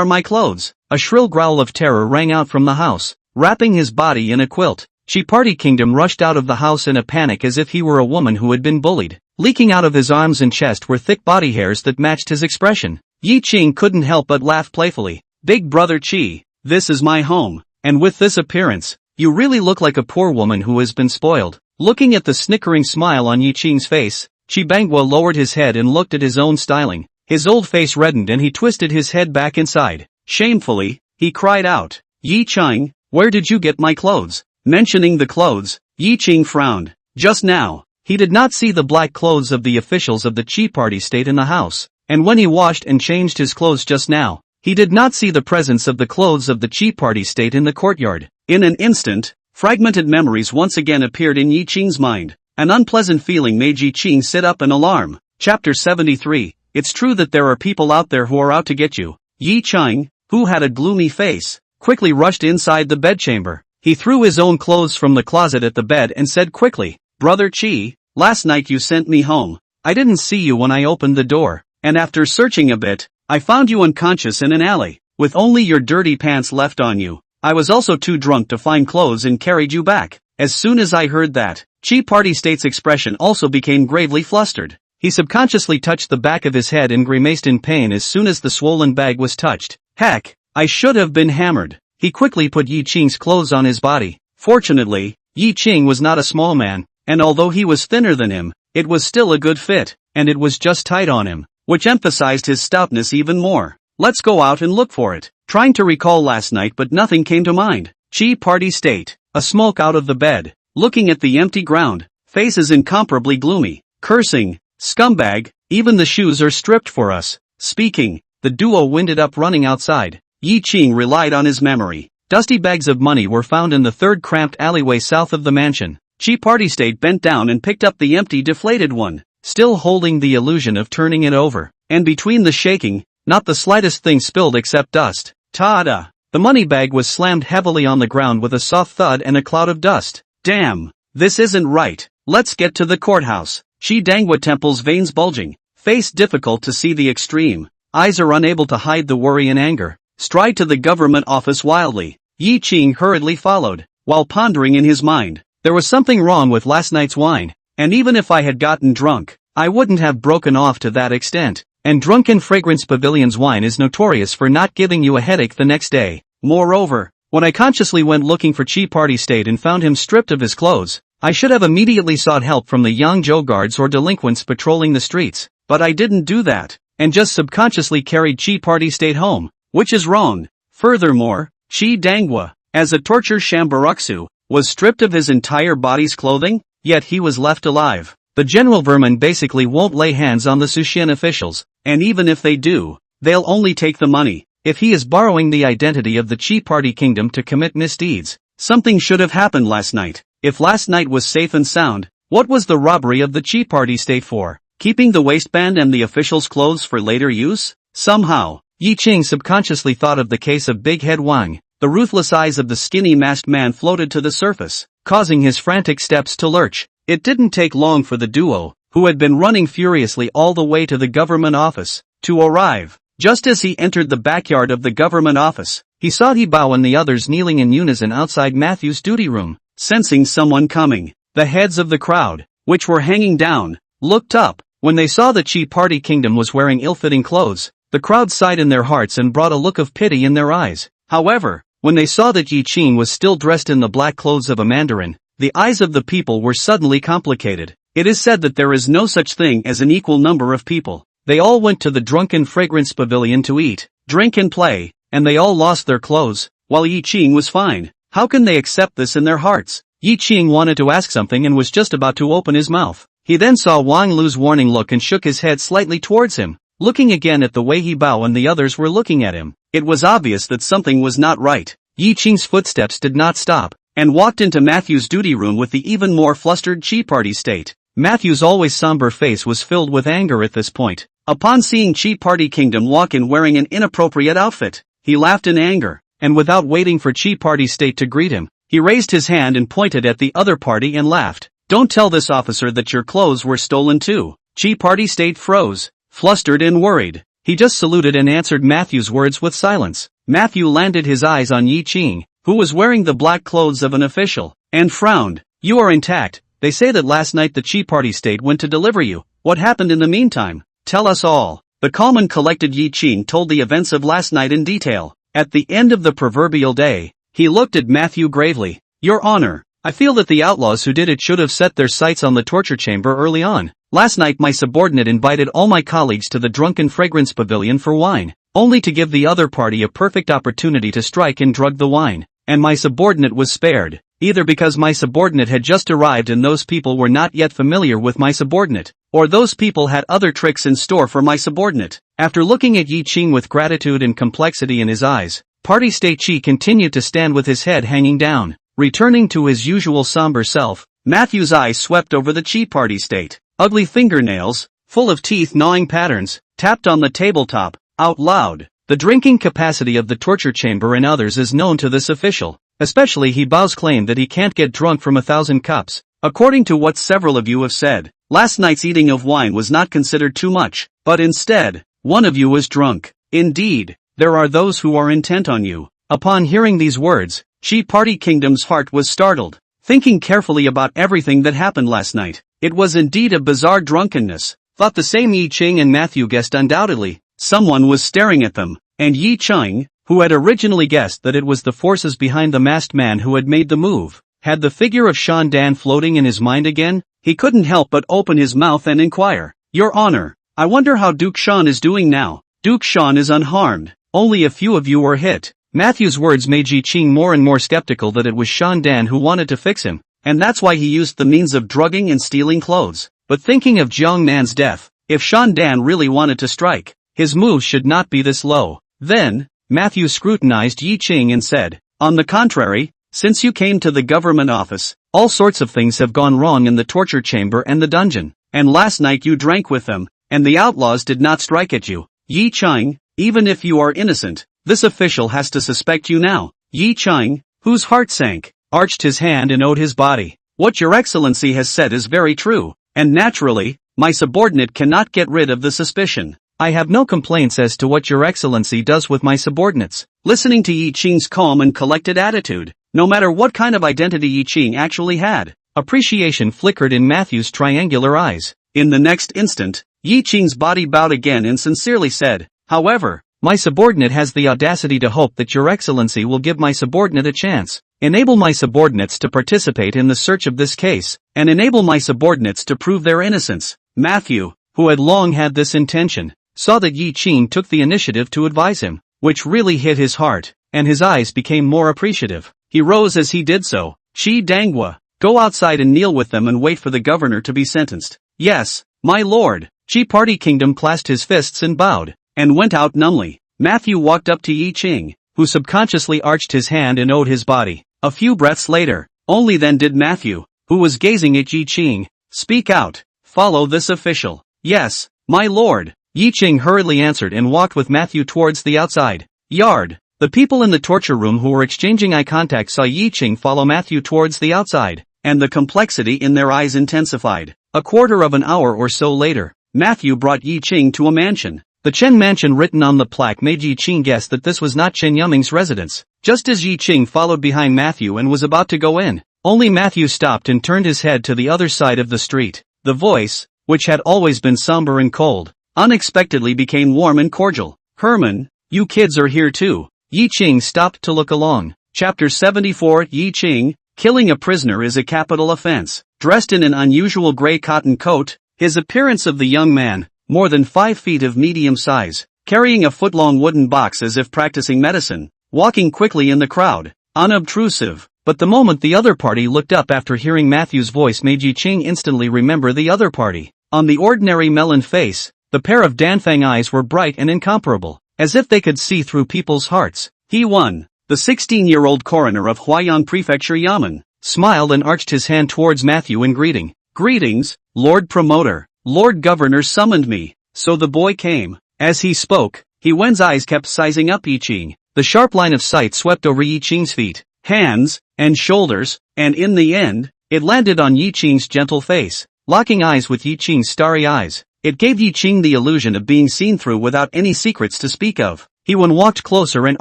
my clothes? A shrill growl of terror rang out from the house, wrapping his body in a quilt. Chi Party Kingdom rushed out of the house in a panic as if he were a woman who had been bullied. Leaking out of his arms and chest were thick body hairs that matched his expression. Yi Qing couldn't help but laugh playfully. "Big Brother Chi, this is my home, and with this appearance, you really look like a poor woman who has been spoiled." Looking at the snickering smile on Yi Qing's face, Chi Bangwa lowered his head and looked at his own styling. His old face reddened and he twisted his head back inside. Shamefully, he cried out, "Yi Qing, where did you get my clothes?" Mentioning the clothes, Yi Qing frowned. Just now, he did not see the black clothes of the officials of the Chi Party State in the house, and when he washed and changed his clothes just now, he did not see the presence of the clothes of the Chi Party State in the courtyard. In an instant, fragmented memories once again appeared in Yi Qing's mind. An unpleasant feeling made Yi Qing sit up in alarm. Chapter 73. It's true that there are people out there who are out to get you. Yi Qing, who had a gloomy face, quickly rushed inside the bedchamber. He threw his own clothes from the closet at the bed and said quickly, "Brother Chi, last night you sent me home. I didn't see you when I opened the door, and after searching a bit, I found you unconscious in an alley, with only your dirty pants left on you. I was also too drunk to find clothes and carried you back. As soon as I heard that, Chi Party State's expression also became gravely flustered. He subconsciously touched the back of his head and grimaced in pain as soon as the swollen bag was touched. Heck, I should have been hammered. He quickly put Yi Qing's clothes on his body. Fortunately, Yi Qing was not a small man, and although he was thinner than him, it was still a good fit, and it was just tight on him, which emphasized his stoutness even more. Let's go out and look for it. Trying to recall last night but nothing came to mind. Chi Party State, a smoke out of the bed, looking at the empty ground, faces incomparably gloomy, cursing, scumbag, even the shoes are stripped for us. Speaking, the duo winded up running outside. Yi Qing relied on his memory. Dusty bags of money were found in the third cramped alleyway south of the mansion. Chi Party State bent down and picked up the empty deflated one, still holding the illusion of turning it over. And between the shaking, not the slightest thing spilled except dust. Ta-da! The money bag was slammed heavily on the ground with a soft thud and a cloud of dust. Damn! This isn't right. Let's get to the courthouse. Shi Dangwa temples veins bulging, face difficult to see the extreme, eyes are unable to hide the worry and anger. Stride to the government office wildly. Yi Qing hurriedly followed, while pondering in his mind. There was something wrong with last night's wine, and even if I had gotten drunk, I wouldn't have broken off to that extent. And Drunken Fragrance Pavilion's wine is notorious for not giving you a headache the next day. Moreover, when I consciously went looking for Chi Party State and found him stripped of his clothes, I should have immediately sought help from the Yangzhou guards or delinquents patrolling the streets. But I didn't do that, and just subconsciously carried Chi Party State home, which is wrong. Furthermore, Shi Dangwa, as a torture Shambaraksu, was stripped of his entire body's clothing, yet he was left alive. The General Vermin basically won't lay hands on the Sushin officials, and even if they do, they'll only take the money. If he is borrowing the identity of the Chi Party Kingdom to commit misdeeds, something should have happened last night. If last night was safe and sound, what was the robbery of the Chi Party State for? Keeping the waistband and the officials' clothes for later use? Somehow, Yi Qing subconsciously thought of the case of Big Head Wang. The ruthless eyes of the skinny masked man floated to the surface, causing his frantic steps to lurch. It didn't take long for the duo, who had been running furiously all the way to the government office, to arrive. Just as he entered the backyard of the government office, he saw Hibao and the others kneeling in unison outside Matthew's duty room. Sensing someone coming, the heads of the crowd, which were hanging down, looked up. When they saw the Chi Party Kingdom was wearing ill-fitting clothes, the crowd sighed in their hearts and brought a look of pity in their eyes. However, when they saw that Yi Qing was still dressed in the black clothes of a mandarin, the eyes of the people were suddenly complicated. It is said that there is no such thing as an equal number of people. They all went to the Drunken Fragrance Pavilion to eat, drink and play, and they all lost their clothes, while Yi Qing was fine. How can they accept this in their hearts? Yi Qing wanted to ask something and was just about to open his mouth. He then saw Wang Lu's warning look and shook his head slightly towards him. Looking again at the way Hibao and the others were looking at him, it was obvious that something was not right. Yi Qing's footsteps did not stop, and walked into Matthew's duty room with the even more flustered Chi Party State. Matthew's always somber face was filled with anger at this point. Upon seeing Chi Party Kingdom walk in wearing an inappropriate outfit, he laughed in anger, and without waiting for Chi Party State to greet him, he raised his hand and pointed at the other party and laughed. Don't tell this officer that your clothes were stolen too. Chi Party State froze, flustered and worried. He just saluted and answered Matthew's words with silence. Matthew landed his eyes on Yi Qing, who was wearing the black clothes of an official, and frowned. You are intact. They say that last night the Chi Party State went to deliver you. What happened in the meantime? Tell us all. The calm and collected Yi Qing told the events of last night in detail. At the end of the proverbial day, he looked at Matthew gravely. Your Honor, I feel that the outlaws who did it should have set their sights on the torture chamber early on. Last night my subordinate invited all my colleagues to the Drunken Fragrance Pavilion for wine, only to give the other party a perfect opportunity to strike and drug the wine. And my subordinate was spared, either because my subordinate had just arrived and those people were not yet familiar with my subordinate, or those people had other tricks in store for my subordinate. After looking at Yi Qing with gratitude and complexity in his eyes, Party State Chi continued to stand with his head hanging down. Returning to his usual somber self, Matthew's eyes swept over the Chi Party State. Ugly fingernails, full of teeth-gnawing patterns, tapped on the tabletop, out loud. The drinking capacity of the torture chamber and others is known to this official, especially Hibao's claim that he can't get drunk from 1,000 cups. According to what several of you have said, last night's eating of wine was not considered too much, but instead, One of you was drunk. Indeed, there are those who are intent on you. Upon hearing these words, She Party Kingdom's heart was startled. Thinking carefully about everything that happened last night, it was indeed a bizarre drunkenness. Thought the same Yi Ching and Matthew guessed undoubtedly. Someone was staring at them, and Yi Ching, who had originally guessed that it was the forces behind the masked man who had made the move, had the figure of Shan Dan floating in his mind again. He couldn't help but open his mouth and inquire, Your Honor, I wonder how Duke Shan is doing now. Duke Shan is unharmed, only a few of you were hit. Matthew's words made Yi Ching more and more skeptical that it was Shan Dan who wanted to fix him, and that's why he used the means of drugging and stealing clothes. But thinking of Jiang Nan's death, if Shan Dan really wanted to strike, his moves should not be this low. Then, Matthew scrutinized Yi Ching and said, On the contrary, since you came to the government office, all sorts of things have gone wrong in the torture chamber and the dungeon, and last night you drank with them, and the outlaws did not strike at you. Yi Ching, even if you are innocent, this official has to suspect you now. Yi Ching, whose heart sank, arched his hand and owed his body. What Your Excellency has said is very true, and naturally, my subordinate cannot get rid of the suspicion. I have no complaints as to what Your Excellency does with my subordinates. Listening to Yi Ching's calm and collected attitude, no matter what kind of identity Yi Ching actually had, appreciation flickered in Matthew's triangular eyes. In the next instant, Yi Ching's body bowed again and sincerely said, However, my subordinate has the audacity to hope that Your Excellency will give my subordinate a chance, enable my subordinates to participate in the search of this case, and enable my subordinates to prove their innocence. Matthew, who had long had this intention, saw that Yi Ching took the initiative to advise him, which really hit his heart, and his eyes became more appreciative. He rose as he did so. Shi Danghua, go outside and kneel with them and wait for the governor to be sentenced. Yes, my lord. Shi Party Kingdom clasped his fists and bowed, and went out numbly. Matthew walked up to Yi Ching, who subconsciously arched his hand and owed his body. A few breaths later, only then did Matthew, who was gazing at Yi Ching, speak out, follow this official. Yes, my lord. Yi Ching hurriedly answered and walked with Matthew towards the outside yard. The people in the torture room who were exchanging eye contact saw Yi Ching follow Matthew towards the outside, and the complexity in their eyes intensified. A quarter of an hour or so later, Matthew brought Yi Ching to a mansion. The Chen Mansion written on the plaque made Yi Ching guess that this was not Chen Yuming's residence. Just as Yi Ching followed behind Matthew and was about to go in, only Matthew stopped and turned his head to the other side of the street. The voice, which had always been somber and cold, unexpectedly became warm and cordial. Herman, you kids are here too. Yi Ching stopped to look along. Chapter 74 Yi Ching, killing a prisoner is a capital offense. Dressed in an unusual gray cotton coat, his appearance of the young man, more than 5 feet of medium size, carrying a foot-long wooden box as if practicing medicine, walking quickly in the crowd, unobtrusive. But the moment the other party looked up after hearing Matthew's voice made Yi Ching instantly remember the other party. On the ordinary melon face, the pair of Danfang eyes were bright and incomparable, as if they could see through people's hearts. He won. The 16-year-old coroner of Huaiyang Prefecture Yamen, smiled and arched his hand towards Matthew in greeting. Greetings, Lord Promoter. Lord Governor summoned me, so the boy came. As he spoke, He Wen's eyes kept sizing up Yi Ching. The sharp line of sight swept over Yi Ching's feet, hands, and shoulders, and in the end, it landed on Yi Ching's gentle face. Locking eyes with Yi Ching's starry eyes, it gave Yi Ching the illusion of being seen through without any secrets to speak of. He Wen walked closer and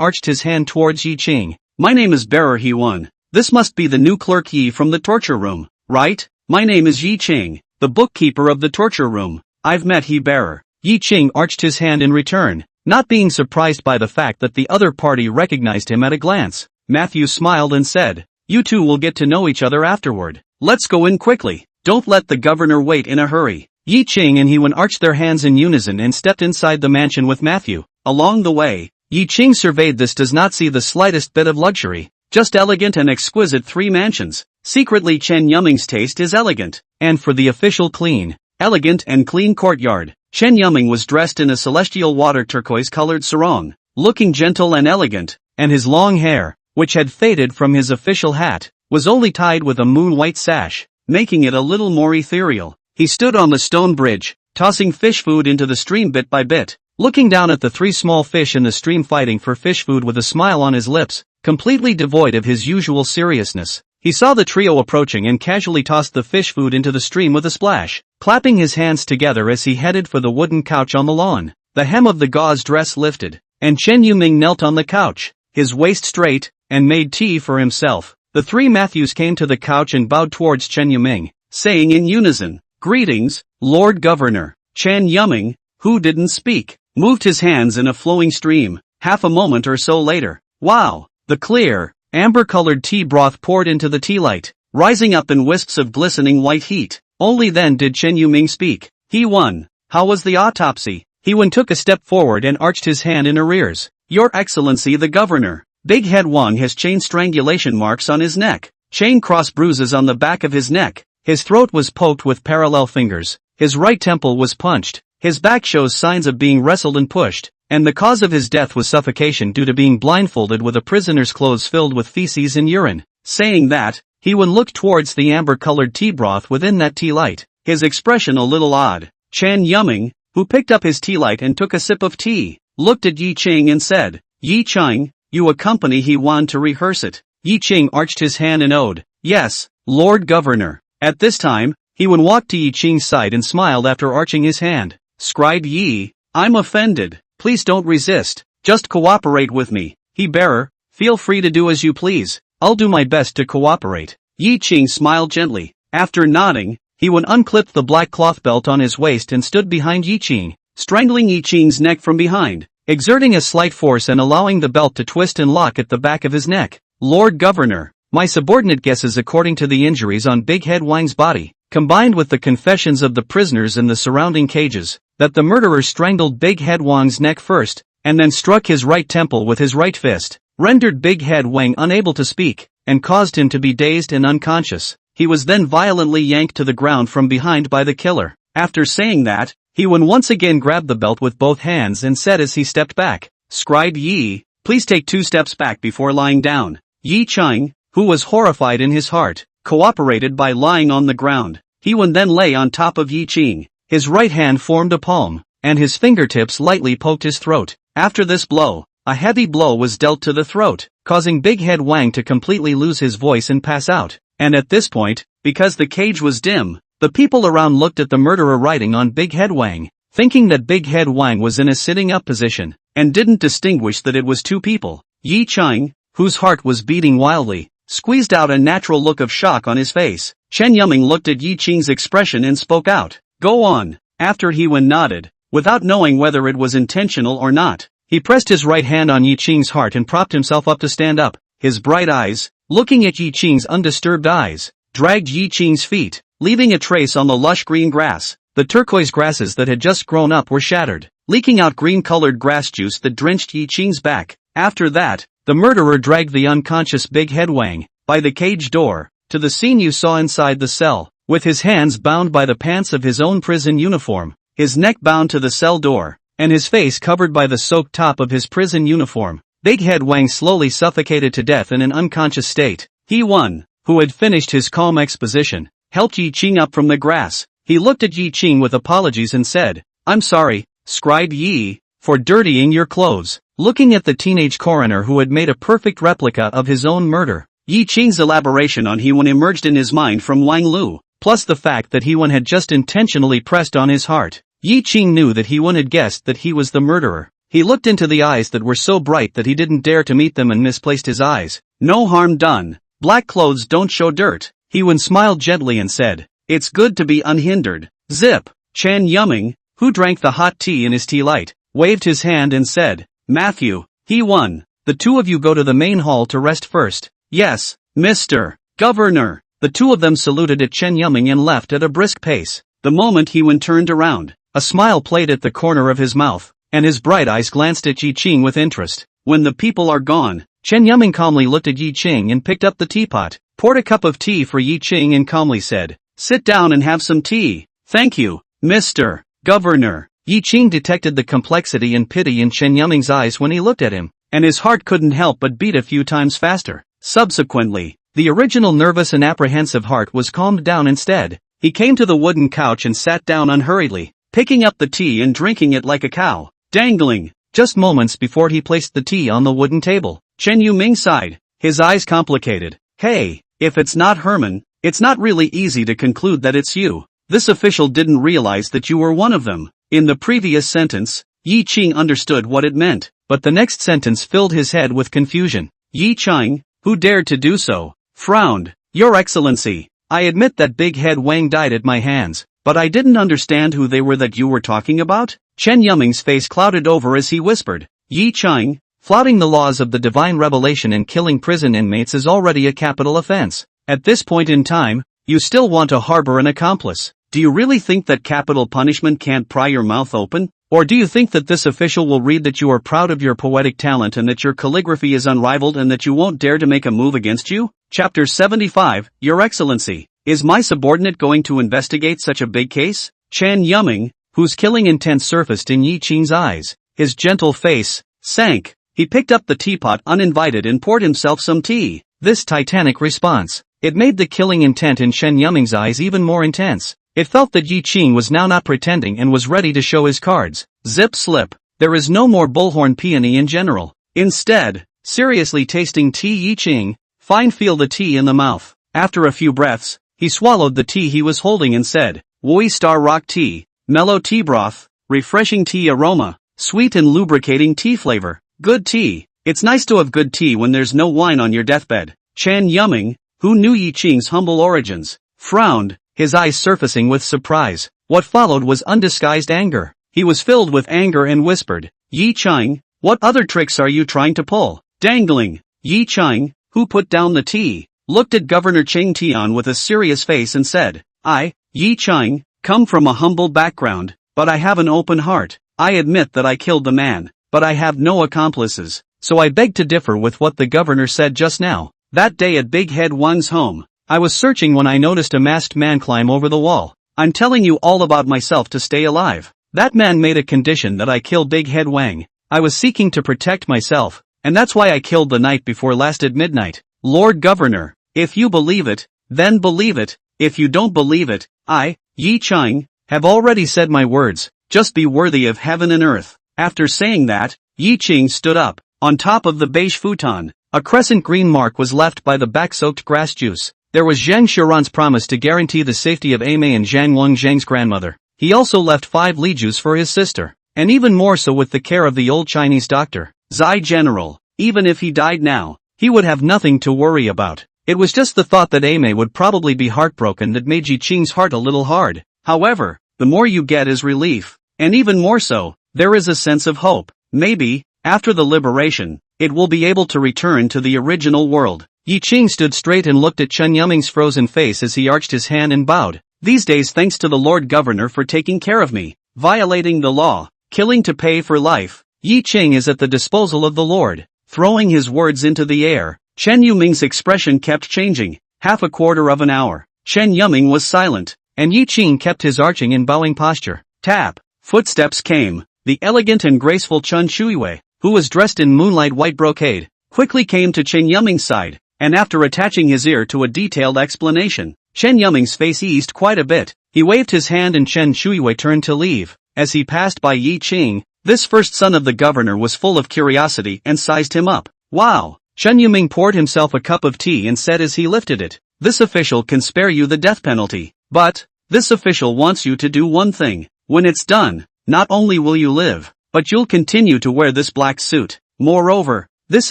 arched his hand towards Yi Ching. My name is Bearer He Wen. This must be the new clerk Yi from the torture room, right? My name is Yi Ching, the bookkeeper of the torture room. I've met He Bearer. Yi Ching arched his hand in return, not being surprised by the fact that the other party recognized him at a glance. Matthew smiled and said, You two will get to know each other afterward. Let's go in quickly. Don't let the governor wait in a hurry. Yi Ching and He Wen arched their hands in unison and stepped inside the mansion with Matthew. Along the way, Yi Ching surveyed this does not see the slightest bit of luxury, just elegant and exquisite 3 mansions. Secretly Chen Yuming's taste is elegant, and for the official clean, elegant and clean courtyard, Chen Yuming was dressed in a celestial water turquoise-colored sarong, looking gentle and elegant, and his long hair, which had faded from his official hat, was only tied with a moon-white sash, making it a little more ethereal. He stood on the stone bridge, tossing fish food into the stream bit by bit, looking down at the 3 small fish in the stream fighting for fish food with a smile on his lips, completely devoid of his usual seriousness. He saw the trio approaching and casually tossed the fish food into the stream with a splash, clapping his hands together as he headed for the wooden couch on the lawn. The hem of the gauze dress lifted, and Chen Yuming knelt on the couch, his waist straight, and made tea for himself. The three Matthews came to the couch and bowed towards Chen Yuming, saying in unison, "Greetings, Lord Governor." Chen Yuming, who didn't speak, moved his hands in a flowing stream. Half a moment or so later, wow! The clear, amber-colored tea broth poured into the tea light, rising up in wisps of glistening white heat. Only then did Chen Yuming speak. "He-Wan, how was the autopsy?" He-Wan took a step forward and arched his hand in arrears. "Your Excellency the Governor, Big Head Wang has chain strangulation marks on his neck, chain cross bruises on the back of his neck. His throat was poked with parallel fingers, his right temple was punched, his back shows signs of being wrestled and pushed, and the cause of his death was suffocation due to being blindfolded with a prisoner's clothes filled with feces and urine." Saying that, He-Wan looked towards the amber-colored tea broth within that tea light, his expression a little odd. Chen Yuming, who picked up his tea light and took a sip of tea, looked at Yi Qing and said, "Yi Qing, you accompany He-Wan to rehearse it." Yi Qing arched his hand in ode. "Yes, Lord Governor." At this time, He-Wan walked to Yi Qing's side and smiled after arching his hand. "Scribe Yi, I'm offended. Please don't resist, just cooperate with me. He-Bearer, feel free to do as you please. I'll do my best to cooperate." Yi Qing smiled gently. After nodding, He-Wan unclipped the black cloth belt on his waist and stood behind Yi Qing, strangling Yi Qing's neck from behind, exerting a slight force and allowing the belt to twist and lock at the back of his neck. "Lord Governor, my subordinate guesses according to the injuries on Big Head Wang's body, combined with the confessions of the prisoners in the surrounding cages, that the murderer strangled Big Head Wang's neck first, and then struck his right temple with his right fist, rendered Big Head Wang unable to speak, and caused him to be dazed and unconscious. He was then violently yanked to the ground from behind by the killer." After saying that, He-Wan once again grabbed the belt with both hands and said as he stepped back, "Scribe Yi, please take 2 steps back before lying down." Yi Qing, who was horrified in his heart, cooperated by lying on the ground. He-Wan then lay on top of Yi Qing. His right hand formed a palm, and his fingertips lightly poked his throat. After this blow, a heavy blow was dealt to the throat, causing Big Head Wang to completely lose his voice and pass out. And at this point, because the cage was dim, the people around looked at the murderer riding on Big Head Wang, thinking that Big Head Wang was in a sitting-up position, and didn't distinguish that it was 2 people. Yi Qing, whose heart was beating wildly, squeezed out a natural look of shock on his face. Chen Yuming looked at Yi Qing's expression and spoke out, "Go on." After He-Wan nodded, without knowing whether it was intentional or not, he pressed his right hand on Yi Qing's heart and propped himself up to stand up. His bright eyes, looking at Yi Qing's undisturbed eyes, dragged Yi Qing's feet, leaving a trace on the lush green grass. The turquoise grasses that had just grown up were shattered, leaking out green-colored grass juice that drenched Yi Qing's back. After that, the murderer dragged the unconscious Big Head Wang, by the cage door, to the scene you saw inside the cell, with his hands bound by the pants of his own prison uniform, his neck bound to the cell door, and his face covered by the soaked top of his prison uniform. Big Head Wang slowly suffocated to death in an unconscious state. He-Wan, who had finished his calm exposition, helped Yi Qing up from the grass. He looked at Yi Qing with apologies and said, "I'm sorry, Scribe Yi, for dirtying your clothes." Looking at the teenage coroner who had made a perfect replica of his own murder, Yi Qing's elaboration on He-Wan emerged in his mind from Wang Lu, plus the fact that He-Wan had just intentionally pressed on his heart. Yi Qing knew that He-Wan had guessed that he was the murderer. He looked into the eyes that were so bright that he didn't dare to meet them and misplaced his eyes. "No harm done. Black clothes don't show dirt." He-Wan smiled gently and said, "It's good to be unhindered." Zip. Chen Yuming, who drank the hot tea in his tea light, waved his hand and said, "Matthew, He-Wan, the 2 of you go to the main hall to rest first." "Yes, Mr. Governor." The 2 of them saluted at Chen Yuming and left at a brisk pace. The moment He-Wan turned around, a smile played at the corner of his mouth, and his bright eyes glanced at Yi Qing with interest. When the people are gone, Chen Yuming calmly looked at Yi Qing and picked up the teapot, poured a cup of tea for Yi Qing and calmly said, "Sit down and have some tea." "Thank you, Mr. Governor." Yi Qing detected the complexity and pity in Chen Yuming's eyes when he looked at him, and his heart couldn't help but beat a few times faster. Subsequently, the original nervous and apprehensive heart was calmed down instead. He came to the wooden couch and sat down unhurriedly, picking up the tea and drinking it like a cow, dangling. Just moments before he placed the tea on the wooden table, Chen Yuming sighed, his eyes complicated. "Hey, if it's not Herman, it's not really easy to conclude that it's you. This official didn't realize that you were one of them." In the previous sentence, Yi Qing understood what it meant, but the next sentence filled his head with confusion. Yi Qing, who dared to do so, frowned. Your Excellency, I admit that Big Head Wang died at my hands, but I didn't understand who they were that you were talking about. Chen Yuming's face clouded over as he whispered. Yi Qing, flouting the laws of the divine revelation and killing prison inmates is already a capital offense. At this point in time, you still want to harbor an accomplice. Do you really think that capital punishment can't pry your mouth open? Or do you think that this official will read that you are proud of your poetic talent and that your calligraphy is unrivaled and that you won't dare to make a move against you? Chapter 75, Your Excellency, is my subordinate going to investigate such a big case? Chen Yuming, whose killing intent surfaced in Yi Qing's eyes, his gentle face sank. He picked up the teapot uninvited and poured himself some tea. This titanic response, it made the killing intent in Chen Yuming's eyes even more intense. It felt that Yi Qing was now not pretending and was ready to show his cards. Zip slip. There is no more bullhorn peony in general. Instead, seriously tasting tea. Yi Qing, fine, feel the tea in the mouth. After a few breaths, he swallowed the tea he was holding and said, Wui Star Rock Tea, mellow tea broth, refreshing tea aroma, sweet and lubricating tea flavor. Good tea. It's nice to have good tea when there's no wine on your deathbed. Chen Yuming, who knew Yi Qing's humble origins, frowned, his eyes surfacing with surprise. What followed was undisguised anger. He was filled with anger and whispered, Yi Qing, what other tricks are you trying to pull? Dangling. Yi Qing, who put down the tea, looked at Governor Cheng Tian with a serious face and said, I, Yi Qing, come from a humble background, but I have an open heart. I admit that I killed the man, but I have no accomplices, so I beg to differ with what the governor said just now. That day at Big Head Wang's home, I was searching when I noticed a masked man climb over the wall. I'm telling you all about myself to stay alive. That man made a condition that I kill Big Head Wang. I was seeking to protect myself, and that's why I killed the night before last at midnight. Lord Governor, if you believe it, then believe it. If you don't believe it, I, Yi Qing, have already said my words. Just be worthy of heaven and earth. After saying that, Yi Qing stood up. On top of the beige futon, a crescent green mark was left by the back-soaked grass juice. There was Zhang Xiaoran's promise to guarantee the safety of Aimei and Zhang Wengzhang's grandmother. He also left 5 lijues for his sister, and even more so with the care of the old Chinese doctor. Zai General, even if he died now, he would have nothing to worry about. It was just the thought that Aimei would probably be heartbroken that made Yi Qing's heart a little hard. However, the more you get is relief, and even more so, there is a sense of hope. Maybe, after the liberation, it will be able to return to the original world. Yi Qing stood straight and looked at Chen Yuming's frozen face as he arched his hand and bowed. These days, thanks to the Lord Governor for taking care of me, violating the law, killing to pay for life, Yi Qing is at the disposal of the Lord. Throwing his words into the air, Chen Yuming's expression kept changing. Half a quarter of an hour, Chen Yuming was silent, and Yi Qing kept his arching and bowing posture. Tap. Footsteps came. The elegant and graceful Chen Shuiwei, who was dressed in moonlight white brocade, quickly came to Chen Yuming's side, and after attaching his ear to a detailed explanation, Chen Yuming's face eased quite a bit. He waved his hand and Chen Shuiwei turned to leave. As he passed by Yi Qing, this first son of the governor was full of curiosity and sized him up. Wow! Chen Yuming poured himself a cup of tea and said as he lifted it, this official can spare you the death penalty. But, this official wants you to do one thing. When it's done, not only will you live, but you'll continue to wear this black suit. Moreover, this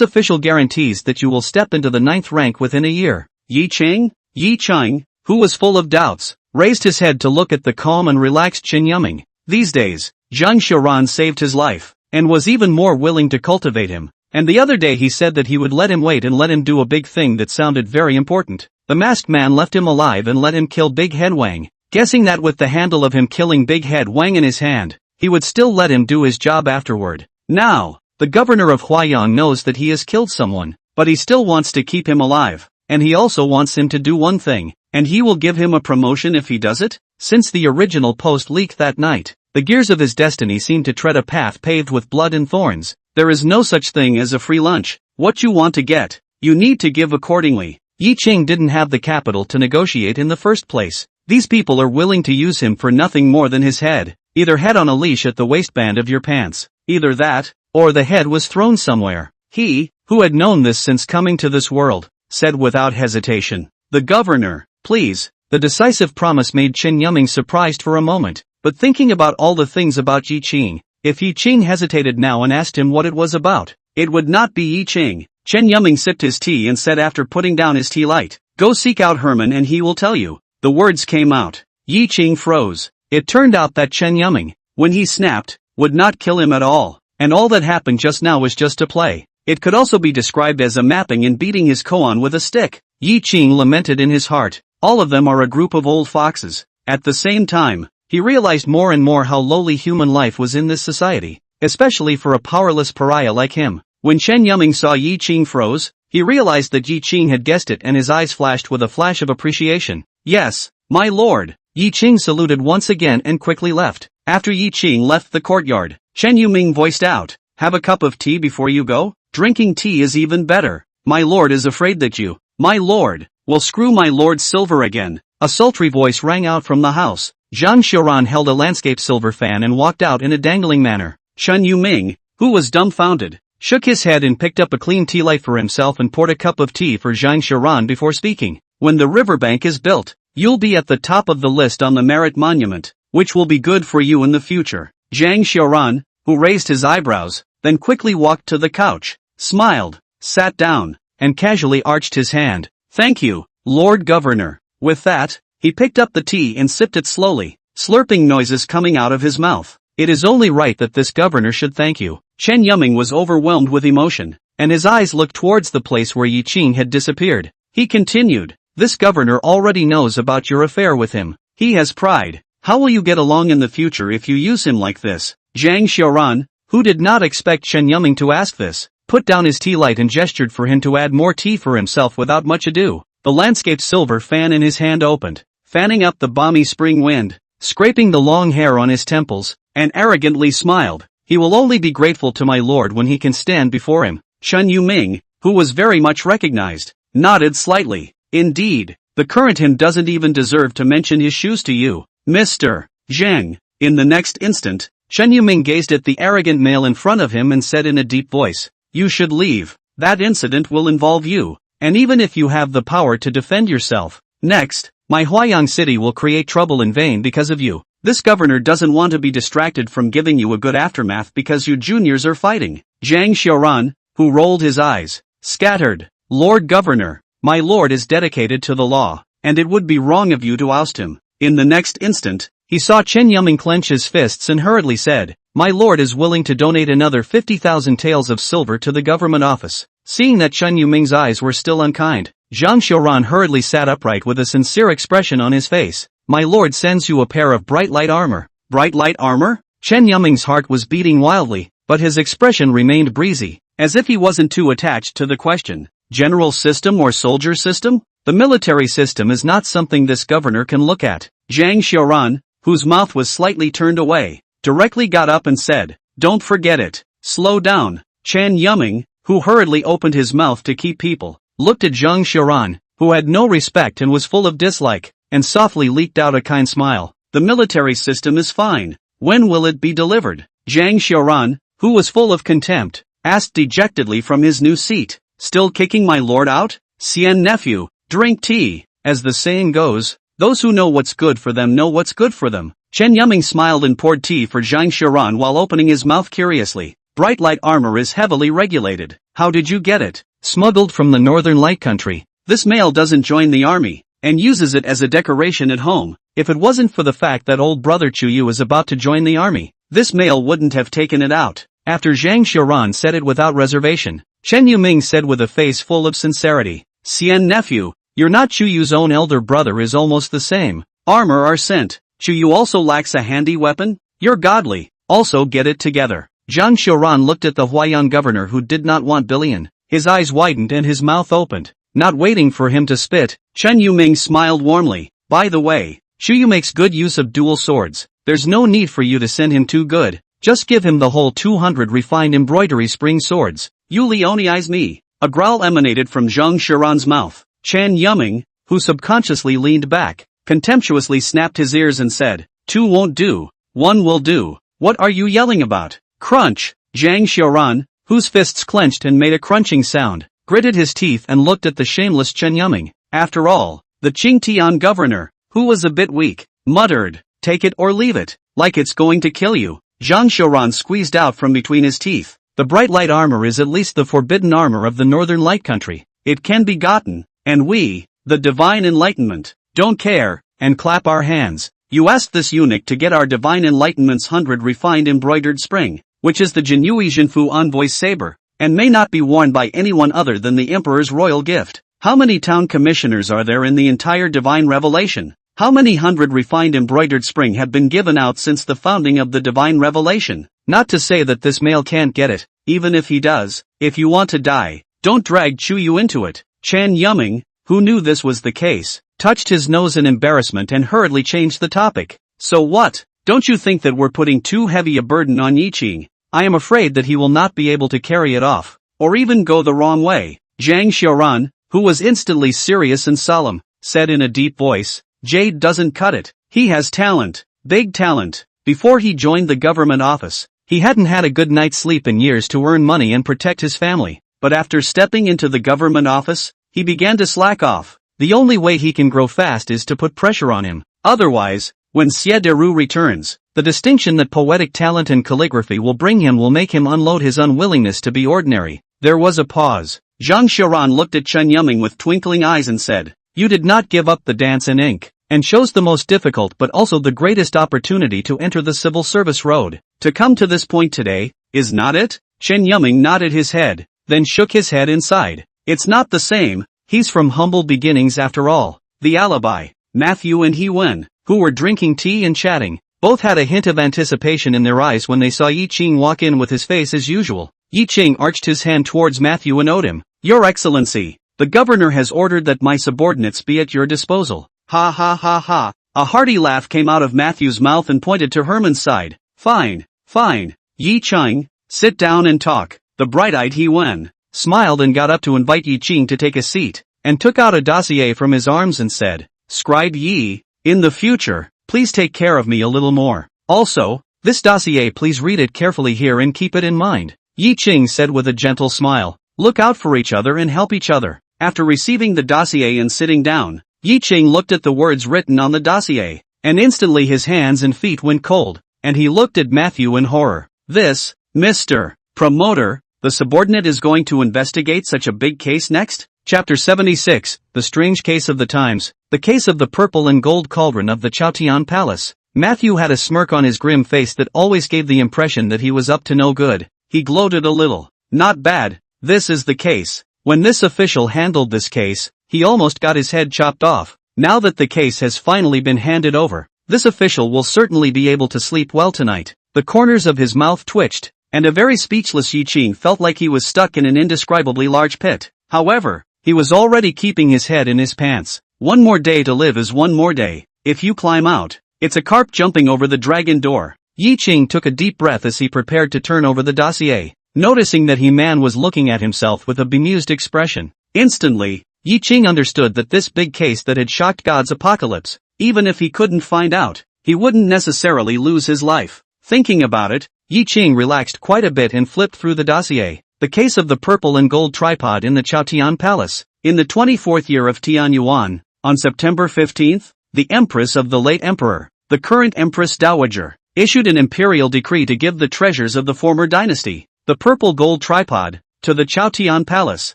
official guarantees that you will step into the 9th rank within a year. Yi Qing, who was full of doubts, raised his head to look at the calm and relaxed Chen Yuming. These days, Zhang Xiaoran saved his life, and was even more willing to cultivate him, and the other day he said that he would let him wait and let him do a big thing that sounded very important. The masked man left him alive and let him kill Big Head Wang, guessing that with the handle of him killing Big Head Wang in his hand, he would still let him do his job afterward. Now, the governor of Huayang knows that he has killed someone, but he still wants to keep him alive, and he also wants him to do one thing, and he will give him a promotion if he does it. Since the original post leaked that night, the gears of his destiny seem to tread a path paved with blood and thorns. There is no such thing as a free lunch. What you want to get, you need to give accordingly. Yi Qing didn't have the capital to negotiate in the first place. These people are willing to use him for nothing more than his head. Either head on a leash at the waistband of your pants. Either that, or the head was thrown somewhere. He, who had known this since coming to this world, said without hesitation, the governor, please. The decisive promise made Chen Yuming surprised for a moment, but thinking about all the things about Yi Qing, If Yi Qing hesitated now and asked him what it was about, it would not be Yi Qing. Chen Yuming sipped his tea and said after putting down his tea light, "Go seek out Herman and he will tell you." The words came out. Yi Qing froze. It turned out that Chen Yuming, when he snapped, would not kill him at all, and all that happened just now was just a play. It could also be described as a mapping and beating his koan with a stick. Yi Qing lamented in his heart, all of them are a group of old foxes. At the same time, he realized more and more how lowly human life was in this society, especially for a powerless pariah like him. When Chen Yuming saw Yi Qing froze, he realized that Yi Qing had guessed it and his eyes flashed with a flash of appreciation. "Yes, my lord." Yi Qing saluted once again and quickly left. After Yi Qing left the courtyard, Chen Yuming voiced out, "Have a cup of tea before you go? Drinking tea is even better. My lord is afraid that you, my lord, will screw my lord's silver again." A sultry voice rang out from the house. Zhang Xiaoran held a landscape silver fan and walked out in a dangling manner. Chen Yuming, who was dumbfounded, shook his head and picked up a clean tea light for himself and poured a cup of tea for Zhang Xiaoran before speaking. "When the riverbank is built, you'll be at the top of the list on the merit monument, which will be good for you in the future." Zhang Xiaoran, who raised his eyebrows, then quickly walked to the couch, smiled, sat down, and casually arched his hand. "Thank you, Lord Governor." With that, he picked up the tea and sipped it slowly, slurping noises coming out of his mouth. "It is only right that this governor should thank you." Chen Yuming was overwhelmed with emotion, and his eyes looked towards the place where Yi Qing had disappeared. He continued, "This governor already knows about your affair with him. He has pride. How will you get along in the future if you use him like this?" Zhang Xiaoran, who did not expect Chen Yuming to ask this, put down his tea light and gestured for him to add more tea for himself without much ado. The landscape silver fan in his hand opened, fanning up the balmy spring wind, scraping the long hair on his temples, and arrogantly smiled. "He will only be grateful to my lord when he can stand before him." Chen Yuming, who was very much recognized, nodded slightly. "Indeed, the current him doesn't even deserve to mention his shoes to you, Mr. Zhang." In the next instant, Chen Yuming gazed at the arrogant male in front of him and said in a deep voice, "You should leave. That incident will involve you, and even if you have the power to defend yourself, next, my Huayang city will create trouble in vain because of you. This governor doesn't want to be distracted from giving you a good aftermath because you juniors are fighting." Zhang Xiaoran, who rolled his eyes, scattered, "Lord Governor, my lord is dedicated to the law, and it would be wrong of you to oust him." In the next instant, he saw Chen Yuming clench his fists and hurriedly said, "My lord is willing to donate another 50,000 taels of silver to the government office." Seeing that Chen Yuming's eyes were still unkind, Zhang Xiaoran hurriedly sat upright with a sincere expression on his face. "My lord sends you a pair of bright light armor." Bright light armor? Chen Yuming's heart was beating wildly, but his expression remained breezy, as if he wasn't too attached to the question. General system or soldier system? The military system is not something this governor can look at. Zhang Xiaoran, whose mouth was slightly turned away, directly got up and said, "Don't forget it. Slow down." Chen Yuming, who hurriedly opened his mouth to keep people, looked at Zhang Xiaoran, who had no respect and was full of dislike, and softly leaked out a kind smile. "The military system is fine. When will it be delivered?" Zhang Xiaoran, who was full of contempt, asked dejectedly from his new seat. "Still kicking my lord out? Xian nephew, drink tea. As the saying goes, those who know what's good for them know what's good for them." Chen Yuming smiled and poured tea for Zhang Xiaoran while opening his mouth curiously. "Bright light armor is heavily regulated. How did you get it?" "Smuggled from the northern light country. This male doesn't join the army, and uses it as a decoration at home. If it wasn't for the fact that old brother Chuyu is about to join the army, this male wouldn't have taken it out." After Zhang Xiaoran said it without reservation, Chen Yuming said with a face full of sincerity, "Xian nephew, you're not Chuyu's own elder brother is almost the same. Armor are sent. Chuyu also lacks a handy weapon? You're godly. Also get it together." Zhang Xiaoran looked at the Huayang governor who did not want billion. His eyes widened and his mouth opened. Not waiting for him to spit, Chen Yuming smiled warmly. "By the way, Chuyu makes good use of dual swords. There's no need for you to send him too good. Just give him the whole 200 refined embroidery spring swords." "You Leonize me." A growl emanated from Zhang Xiaoran's mouth. Chen Yuming, who subconsciously leaned back, contemptuously snapped his ears and said, "Two won't do. One will do. What are you yelling about?" Crunch! Zhang Xiaoran, whose fists clenched and made a crunching sound, gritted his teeth and looked at the shameless Chen Yuming. After all, the Qingtian governor, who was a bit weak, muttered, "Take it or leave it, like it's going to kill you." Zhang Xiaoran squeezed out from between his teeth. The bright light armor is at least the forbidden armor of the Northern Light Country. It can be gotten, and we, the Divine Enlightenment, don't care, and clap our hands. You asked this eunuch to get our Divine Enlightenment's 100 refined embroidered spring, which is the Jinui Jinfu Envoy's saber, and may not be worn by anyone other than the Emperor's royal gift. How many town commissioners are there in the entire Divine Revelation? How many 100 refined embroidered spring have been given out since the founding of the Divine Revelation? Not to say that this male can't get it, even if he does. If you want to die, don't drag Chuyu into it. Chan Yuming, who knew this was the case, touched his nose in embarrassment and hurriedly changed the topic. So what? Don't you think that we're putting too heavy a burden on Yiqing? I am afraid that he will not be able to carry it off, or even go the wrong way. Zhang Xiaoran, who was instantly serious and solemn, said in a deep voice, Jade doesn't cut it. He has talent, big talent. Before he joined the government office, he hadn't had a good night's sleep in years to earn money and protect his family. But after stepping into the government office, he began to slack off. The only way he can grow fast is to put pressure on him. Otherwise, when Xie Deru returns, the distinction that poetic talent and calligraphy will bring him will make him unload his unwillingness to be ordinary. There was a pause. Zhang Xiaoran looked at Chen Yuming with twinkling eyes and said, You did not give up the dance in ink, and chose the most difficult but also the greatest opportunity to enter the civil service road. To come to this point today, is not it? Chen Yuming nodded his head, then shook his head inside. It's not the same, he's from humble beginnings after all. The alibi. Matthew and He Wen, who were drinking tea and chatting, both had a hint of anticipation in their eyes when they saw Yiqing walk in with his face as usual. Yiqing arched his hand towards Matthew and owed him. Your Excellency, the governor has ordered that my subordinates be at your disposal. Ha ha ha ha. A hearty laugh came out of Matthew's mouth and pointed to Herman's side. Fine, fine. Yiqing, sit down and talk. The bright-eyed He Wen smiled and got up to invite Yiqing to take a seat, and took out a dossier from his arms and said, Scribe Yi, in the future, please take care of me a little more. Also, this dossier please read it carefully here and keep it in mind. Yiqing said with a gentle smile, Look out for each other and help each other. After receiving the dossier and sitting down, Yiqing looked at the words written on the dossier, and instantly his hands and feet went cold, and he looked at Matthew in horror. This, Mr. Promoter, the subordinate is going to investigate such a big case next? Chapter 76, The Strange Case of the Times, the case of the purple and gold cauldron of the Chaotian Palace. Matthew had a smirk on his grim face that always gave the impression that he was up to no good. He gloated a little. Not bad, this is the case. When this official handled this case, he almost got his head chopped off. Now that the case has finally been handed over, this official will certainly be able to sleep well tonight. The corners of his mouth twitched, and a very speechless Yiqing felt like he was stuck in an indescribably large pit. However, he was already keeping his head in his pants. One more day to live is one more day. If you climb out, it's a carp jumping over the dragon door. Yiqing took a deep breath as he prepared to turn over the dossier, noticing that He Man was looking at himself with a bemused expression. Instantly, Yiqing understood that this big case that had shocked God's apocalypse, even if he couldn't find out, he wouldn't necessarily lose his life. Thinking about it, Yiqing relaxed quite a bit and flipped through the dossier. The case of the purple and gold tripod in the Chaotian Palace. In the 24th year of Tianyuan, on September 15th, the Empress of the late Emperor, the current Empress Dowager, issued an imperial decree to give the treasures of the former dynasty, the purple gold tripod, to the Chaotian Palace,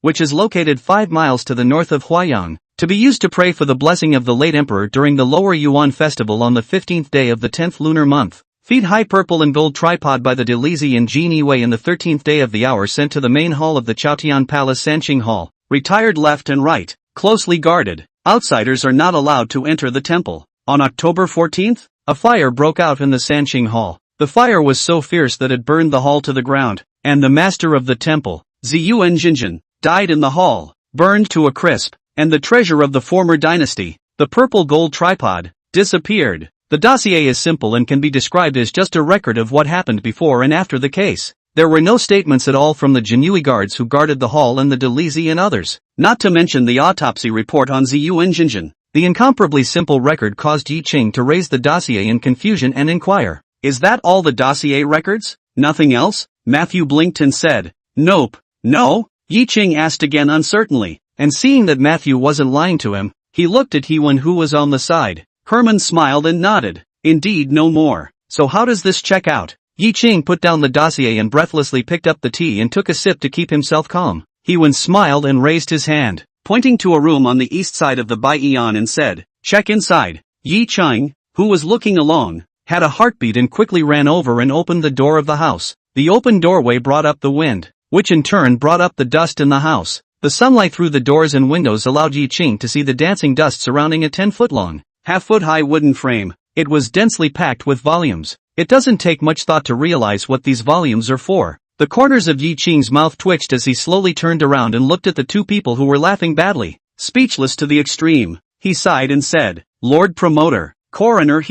which is located 5 miles to the north of Huayang, to be used to pray for the blessing of the late emperor during the Lower Yuan festival on the 15th day of the 10th lunar month. Feet high purple and gold tripod by the Delizi and Genie Wei in the 13th day of the hour sent to the main hall of the Chaotian Palace Sanqing Hall, retired left and right, closely guarded. Outsiders are not allowed to enter the temple. On October 14th, a fire broke out in the Sanqing Hall. The fire was so fierce that it burned the hall to the ground, and the master of the temple, Ziyuan Jinjin, died in the hall, burned to a crisp, and the treasure of the former dynasty, the purple gold tripod, disappeared. The dossier is simple and can be described as just a record of what happened before and after the case. There were no statements at all from the Jinui guards who guarded the hall and the Delizi and others, not to mention the autopsy report on Ziyuan Jinjin. The incomparably simple record caused Yiqing to raise the dossier in confusion and inquire, Is that all the dossier records? Nothing else? Matthew blinked and said, Nope. No? Yiqing asked again uncertainly, and seeing that Matthew wasn't lying to him, he looked at He Wen who was on the side. Herman smiled and nodded. Indeed no more. So how does this check out? Yi Ching put down the dossier and breathlessly picked up the tea and took a sip to keep himself calm. Hewan smiled and raised his hand, pointing to a room on the east side of the Baiyan and said, "Check inside." Yi Ching, who was looking along, had a heartbeat and quickly ran over and opened the door of the house. The open doorway brought up the wind, which in turn brought up the dust in the house. The sunlight through the doors and windows allowed Yi Ching to see the dancing dust surrounding a 10-foot-long, half-foot-high wooden frame. It was densely packed with volumes. It doesn't take much thought to realize what these volumes are for. The corners of Yi Ching's mouth twitched as he slowly turned around and looked at the two people who were laughing badly. Speechless to the extreme, he sighed and said, "Lord Promoter, Coroner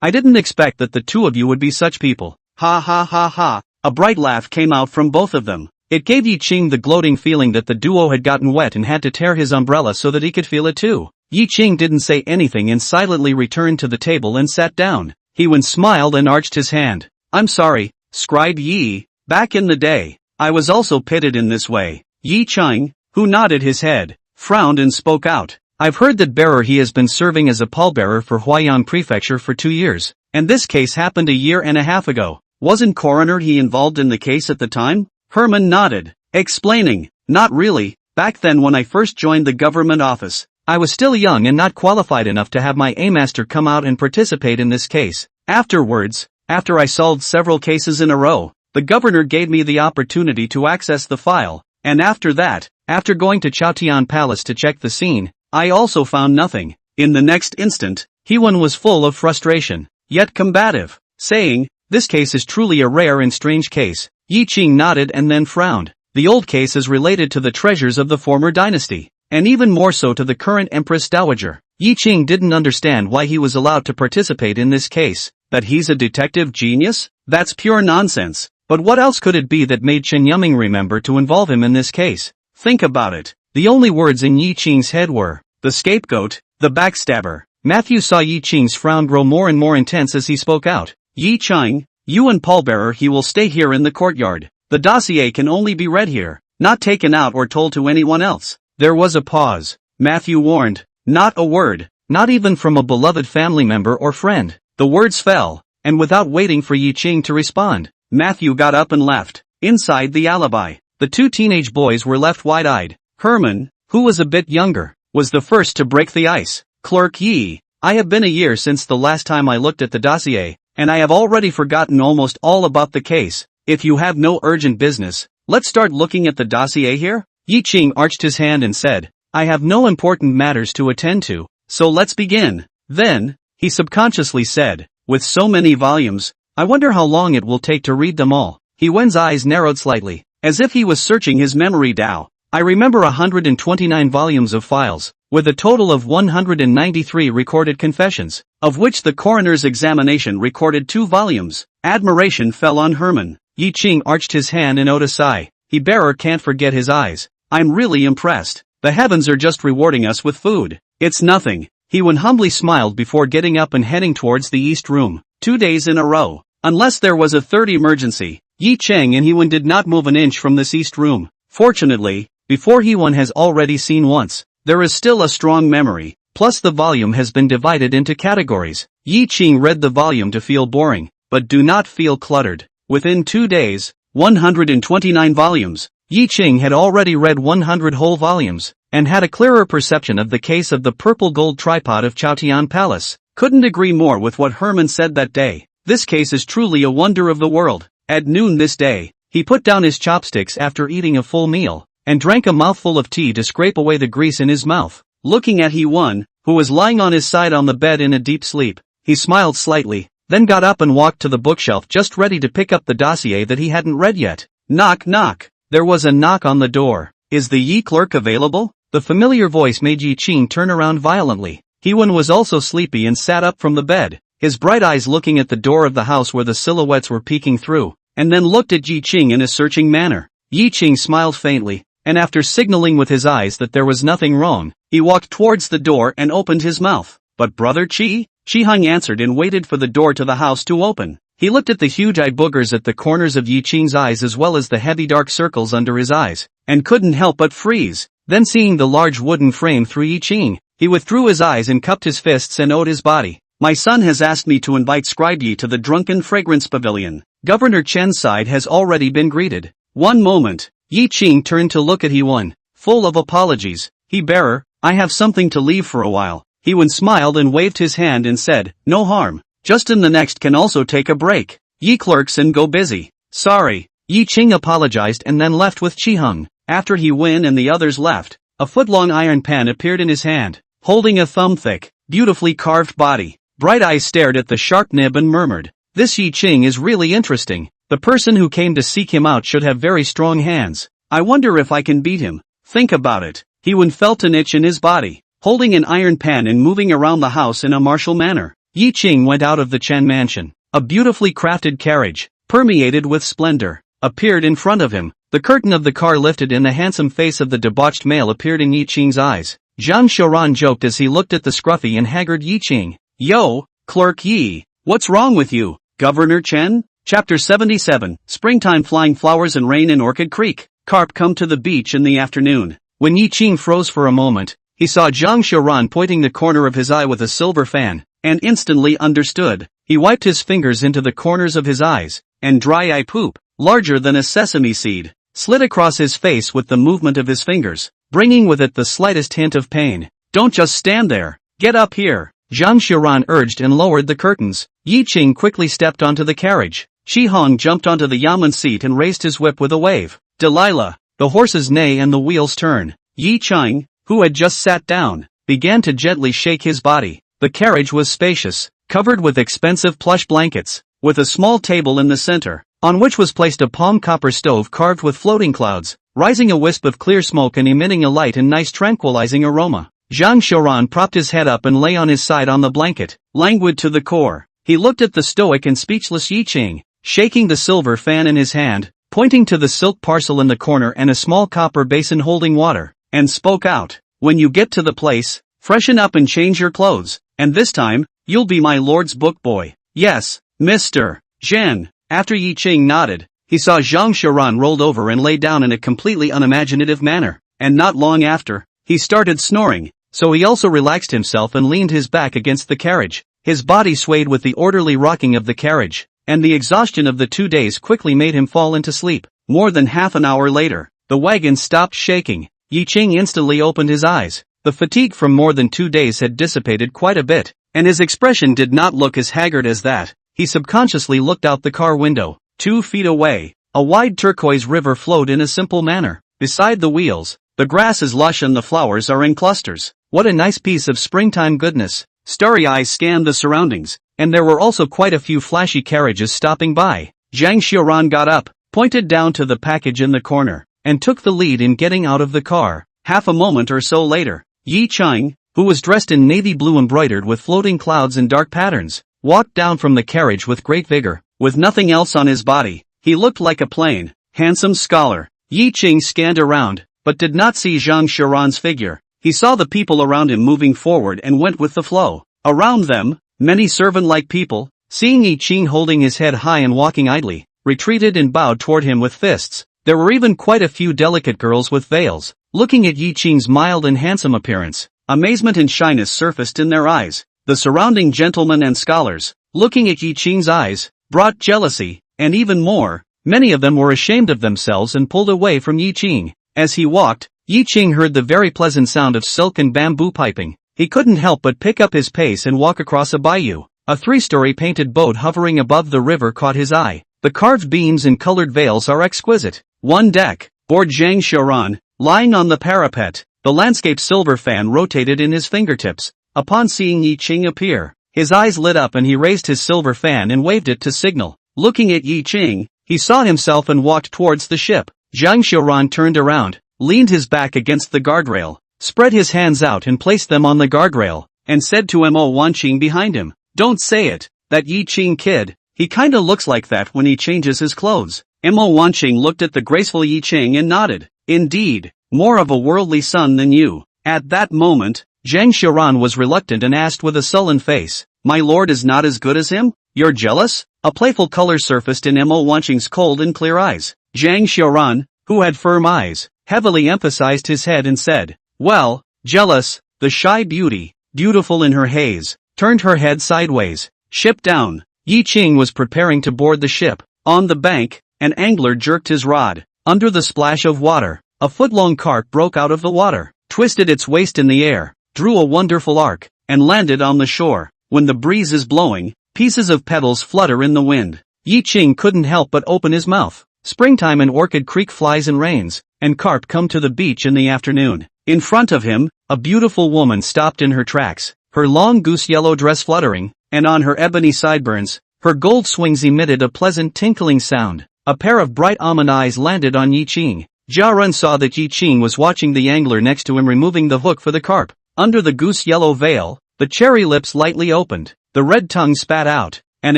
I didn't expect that the two of you would be such people." Ha ha ha ha. A bright laugh came out from both of them. It gave Yi Ching the gloating feeling that the duo had gotten wet and had to tear his umbrella so that he could feel it too. Yi Ching didn't say anything and silently returned to the table and sat down. Hewan smiled and arched his hand. "I'm sorry, Scribe Yi. Back in the day, I was also pitted in this way." Yi Ching, who nodded his head, frowned and spoke out. "I've heard that bearer he has been serving as a pallbearer for Huayan Prefecture for 2 years, and this case happened a year and a half ago. Wasn't Coroner he involved in the case at the time?" Herman nodded, explaining, "Not really. Back then when I first joined the government office, I was still young and not qualified enough to have my A-master come out and participate in this case. Afterwards, after I solved several cases in a row, the governor gave me the opportunity to access the file, and after that, after going to Chaotian Palace to check the scene, I also found nothing." In the next instant, Hewan was full of frustration, yet combative, saying, "This case is truly a rare and strange case." Yi Ching nodded and then frowned. The old case is related to the treasures of the former dynasty, and even more so to the current Empress Dowager. Yi Ching didn't understand why he was allowed to participate in this case. That he's a detective genius? That's pure nonsense. But what else could it be that made Chen Yuming remember to involve him in this case? Think about it. The only words in Yi Ching's head were, the scapegoat, the backstabber. Matthew saw Yi Ching's frown grow more and more intense as he spoke out. "Yi Ching, you and pallbearer he will stay here in the courtyard. The dossier can only be read here, not taken out or told to anyone else." There was a pause. Matthew warned, "Not a word, not even from a beloved family member or friend." The words fell, and without waiting for Yi Ching to respond, Matthew got up and left. Inside the alibi, the two teenage boys were left wide-eyed. Herman, who was a bit younger, was the first to break the ice. "Clerk Yi, I have been a year since the last time I looked at the dossier, and I have already forgotten almost all about the case. If you have no urgent business, let's start looking at the dossier here." Yi Ching arched his hand and said, "I have no important matters to attend to, so let's begin." Then, he subconsciously said, "With so many volumes, I wonder how long it will take to read them all." Hewen's eyes narrowed slightly, as if he was searching his memory Dao. "I remember 129 volumes of files, with a total of 193 recorded confessions, of which the coroner's examination recorded 2 volumes. Admiration fell on Herman. Yi Ching arched his hand and owed a sigh. He bearer can't forget his eyes. "I'm really impressed. The heavens are just rewarding us with food." "It's nothing." Hewan humbly smiled before getting up and heading towards the east room. 2 days in a row. Unless there was a third emergency, Yi Ching and Hewan did not move an inch from this east room. Fortunately, before Hewan has already seen once, there is still a strong memory, plus the volume has been divided into categories. Yi Ching read the volume to feel boring, but do not feel cluttered. Within 2 days, 129 volumes. Yi Ching had already read 100 whole volumes, and had a clearer perception of the case of the purple gold tripod of Chaotian Palace. Couldn't agree more with what Herman said that day. This case is truly a wonder of the world. At noon this day, he put down his chopsticks after eating a full meal, and drank a mouthful of tea to scrape away the grease in his mouth. Looking at Hewan, who was lying on his side on the bed in a deep sleep, he smiled slightly, then got up and walked to the bookshelf just ready to pick up the dossier that he hadn't read yet. Knock knock. There was a knock on the door. "Is the Yi clerk available?" The familiar voice made Yi Ching turn around violently. Hewan was also sleepy and sat up from the bed, his bright eyes looking at the door of the house where the silhouettes were peeking through, and then looked at Yi Ching in a searching manner. Yi Ching smiled faintly, and after signaling with his eyes that there was nothing wrong, he walked towards the door and opened his mouth. "But Brother Chi?" Shi Hung answered and waited for the door to the house to open. He looked at the huge eye boogers at the corners of Yi Ching's eyes as well as the heavy dark circles under his eyes, and couldn't help but freeze. Then seeing the large wooden frame through Yi Ching, he withdrew his eyes and cupped his fists and owed his body. "My son has asked me to invite Scribe Yi to the Drunken Fragrance Pavilion. Governor Chen's side has already been greeted. One moment. Yi Qing turned to look at He-Wen, full of apologies. He bearer, I have something to leave for a while. He-Wen smiled and waved his hand and said, no harm. Justin the next can also take a break. Ye clerks and go busy. Sorry. Yi Qing apologized and then left with Chi-Hung. After He-Wen and the others left, a foot-long iron pan appeared in his hand, holding a thumb-thick, beautifully carved body. Bright Eyes stared at the sharp nib and murmured, this Yi Qing is really interesting. The person who came to seek him out should have very strong hands. I wonder if I can beat him. Think about it. He-Wen felt an itch in his body, holding an iron pan and moving around the house in a martial manner. Yi Qing went out of the Chen mansion. A beautifully crafted carriage, permeated with splendor, appeared in front of him. The curtain of the car lifted and the handsome face of the debauched male appeared in Yi Qing's eyes. Zhang Xiaoran joked as he looked at the scruffy and haggard Yi Qing. Yo, Clerk Yi, what's wrong with you, Governor Chen? Chapter 77, Springtime. Flying flowers and rain in Orchid Creek. Carp come to the beach in the afternoon. When Yi Qing froze for a moment, he saw Zhang Xiaoran pointing the corner of his eye with a silver fan, and instantly understood. He wiped his fingers into the corners of his eyes, and dry eye poop, larger than a sesame seed, slid across his face with the movement of his fingers, bringing with it the slightest hint of pain. Don't just stand there. Get up here. Zhang Xiaoran urged and lowered the curtains. Yi Qing quickly stepped onto the carriage. Chi-Hung jumped onto the yamen seat and raised his whip with a wave. Delilah. The horses neigh and the wheels turn. Yi Qing, who had just sat down, began to gently shake his body. The carriage was spacious, covered with expensive plush blankets, with a small table in the center, on which was placed a palm copper stove carved with floating clouds, rising a wisp of clear smoke and emitting a light and nice tranquilizing aroma. Zhang Xiaoran propped his head up and lay on his side on the blanket, languid to the core. He looked at the stoic and speechless Yi Qing, shaking the silver fan in his hand, pointing to the silk parcel in the corner and a small copper basin holding water, and spoke out, when you get to the place, freshen up and change your clothes, and this time, you'll be my lord's book boy. Yes, Mr. Zhen. After Yi Qing nodded, he saw Zhang Xiaoran rolled over and lay down in a completely unimaginative manner, and not long after, he started snoring, so he also relaxed himself and leaned his back against the carriage. His body swayed with the orderly rocking of the carriage, and the exhaustion of the 2 days quickly made him fall into sleep. More than half an hour later, the wagon stopped shaking. Yi Qing instantly opened his eyes. The fatigue from more than 2 days had dissipated quite a bit, and his expression did not look as haggard as that. He subconsciously looked out the car window. 2 feet away, a wide turquoise river flowed in a simple manner. Beside the wheels, the grass is lush and the flowers are in clusters. What a nice piece of springtime goodness. Starry eyes scanned the surroundings, and there were also quite a few flashy carriages stopping by. Zhang Xiaoran got up, pointed down to the package in the corner, and took the lead in getting out of the car. Half a moment or so later, Yi Qing, who was dressed in navy blue embroidered with floating clouds and dark patterns, walked down from the carriage with great vigor. With nothing else on his body, he looked like a plain, handsome scholar. Yi Qing scanned around, but did not see Zhang Xiaoran's figure. He saw the people around him moving forward and went with the flow. Around them, many servant-like people, seeing Yi Qing holding his head high and walking idly, retreated and bowed toward him with fists. There were even quite a few delicate girls with veils, looking at Yi Qing's mild and handsome appearance. Amazement and shyness surfaced in their eyes. The surrounding gentlemen and scholars, looking at Yi Qing's eyes, brought jealousy, and even more. Many of them were ashamed of themselves and pulled away from Yi Qing. As he walked, Yi Qing heard the very pleasant sound of silk and bamboo piping. He couldn't help but pick up his pace and walk across a bayou. A 3-story painted boat hovering above the river caught his eye. The carved beams and colored veils are exquisite. One deck, bored Zhang Xiaoran, lying on the parapet. The landscape silver fan rotated in his fingertips. Upon seeing Yi Qing appear, his eyes lit up and he raised his silver fan and waved it to signal. Looking at Yi Qing, he saw himself and walked towards the ship. Zhang Xiaoran turned around, leaned his back against the guardrail, spread his hands out and placed them on the guardrail, and said to Mo Wanqing behind him, "Don't say it, that Yi Qing kid, he kinda looks like that when he changes his clothes." Mo Wanqing looked at the graceful Yi Qing and nodded. "Indeed, more of a worldly son than you." At that moment, Zhang Xiaoran was reluctant and asked with a sullen face, "My lord is not as good as him? You're jealous?" A playful color surfaced in Mo Wanqing's cold and clear eyes. Zhang Xiaoran, who had firm eyes, heavily emphasized his head and said, "Well, jealous." The shy beauty, beautiful in her haze, turned her head sideways. Ship down. Yi Qing was preparing to board the ship. On the bank, an angler jerked his rod. Under the splash of water, a foot-long carp broke out of the water, twisted its waist in the air, drew a wonderful arc, and landed on the shore. When the breeze is blowing, pieces of petals flutter in the wind. Yi Ching couldn't help but open his mouth. Springtime and Orchid Creek flies and rains, and carp come to the beach in the afternoon. In front of him, a beautiful woman stopped in her tracks, her long goose-yellow dress fluttering, and on her ebony sideburns, her gold swings emitted a pleasant tinkling sound. A pair of bright almond eyes landed on Yi Ching. Jia Run saw that Yi Ching was watching the angler next to him removing the hook for the carp. Under the goose-yellow veil, the cherry lips lightly opened, the red tongue spat out, and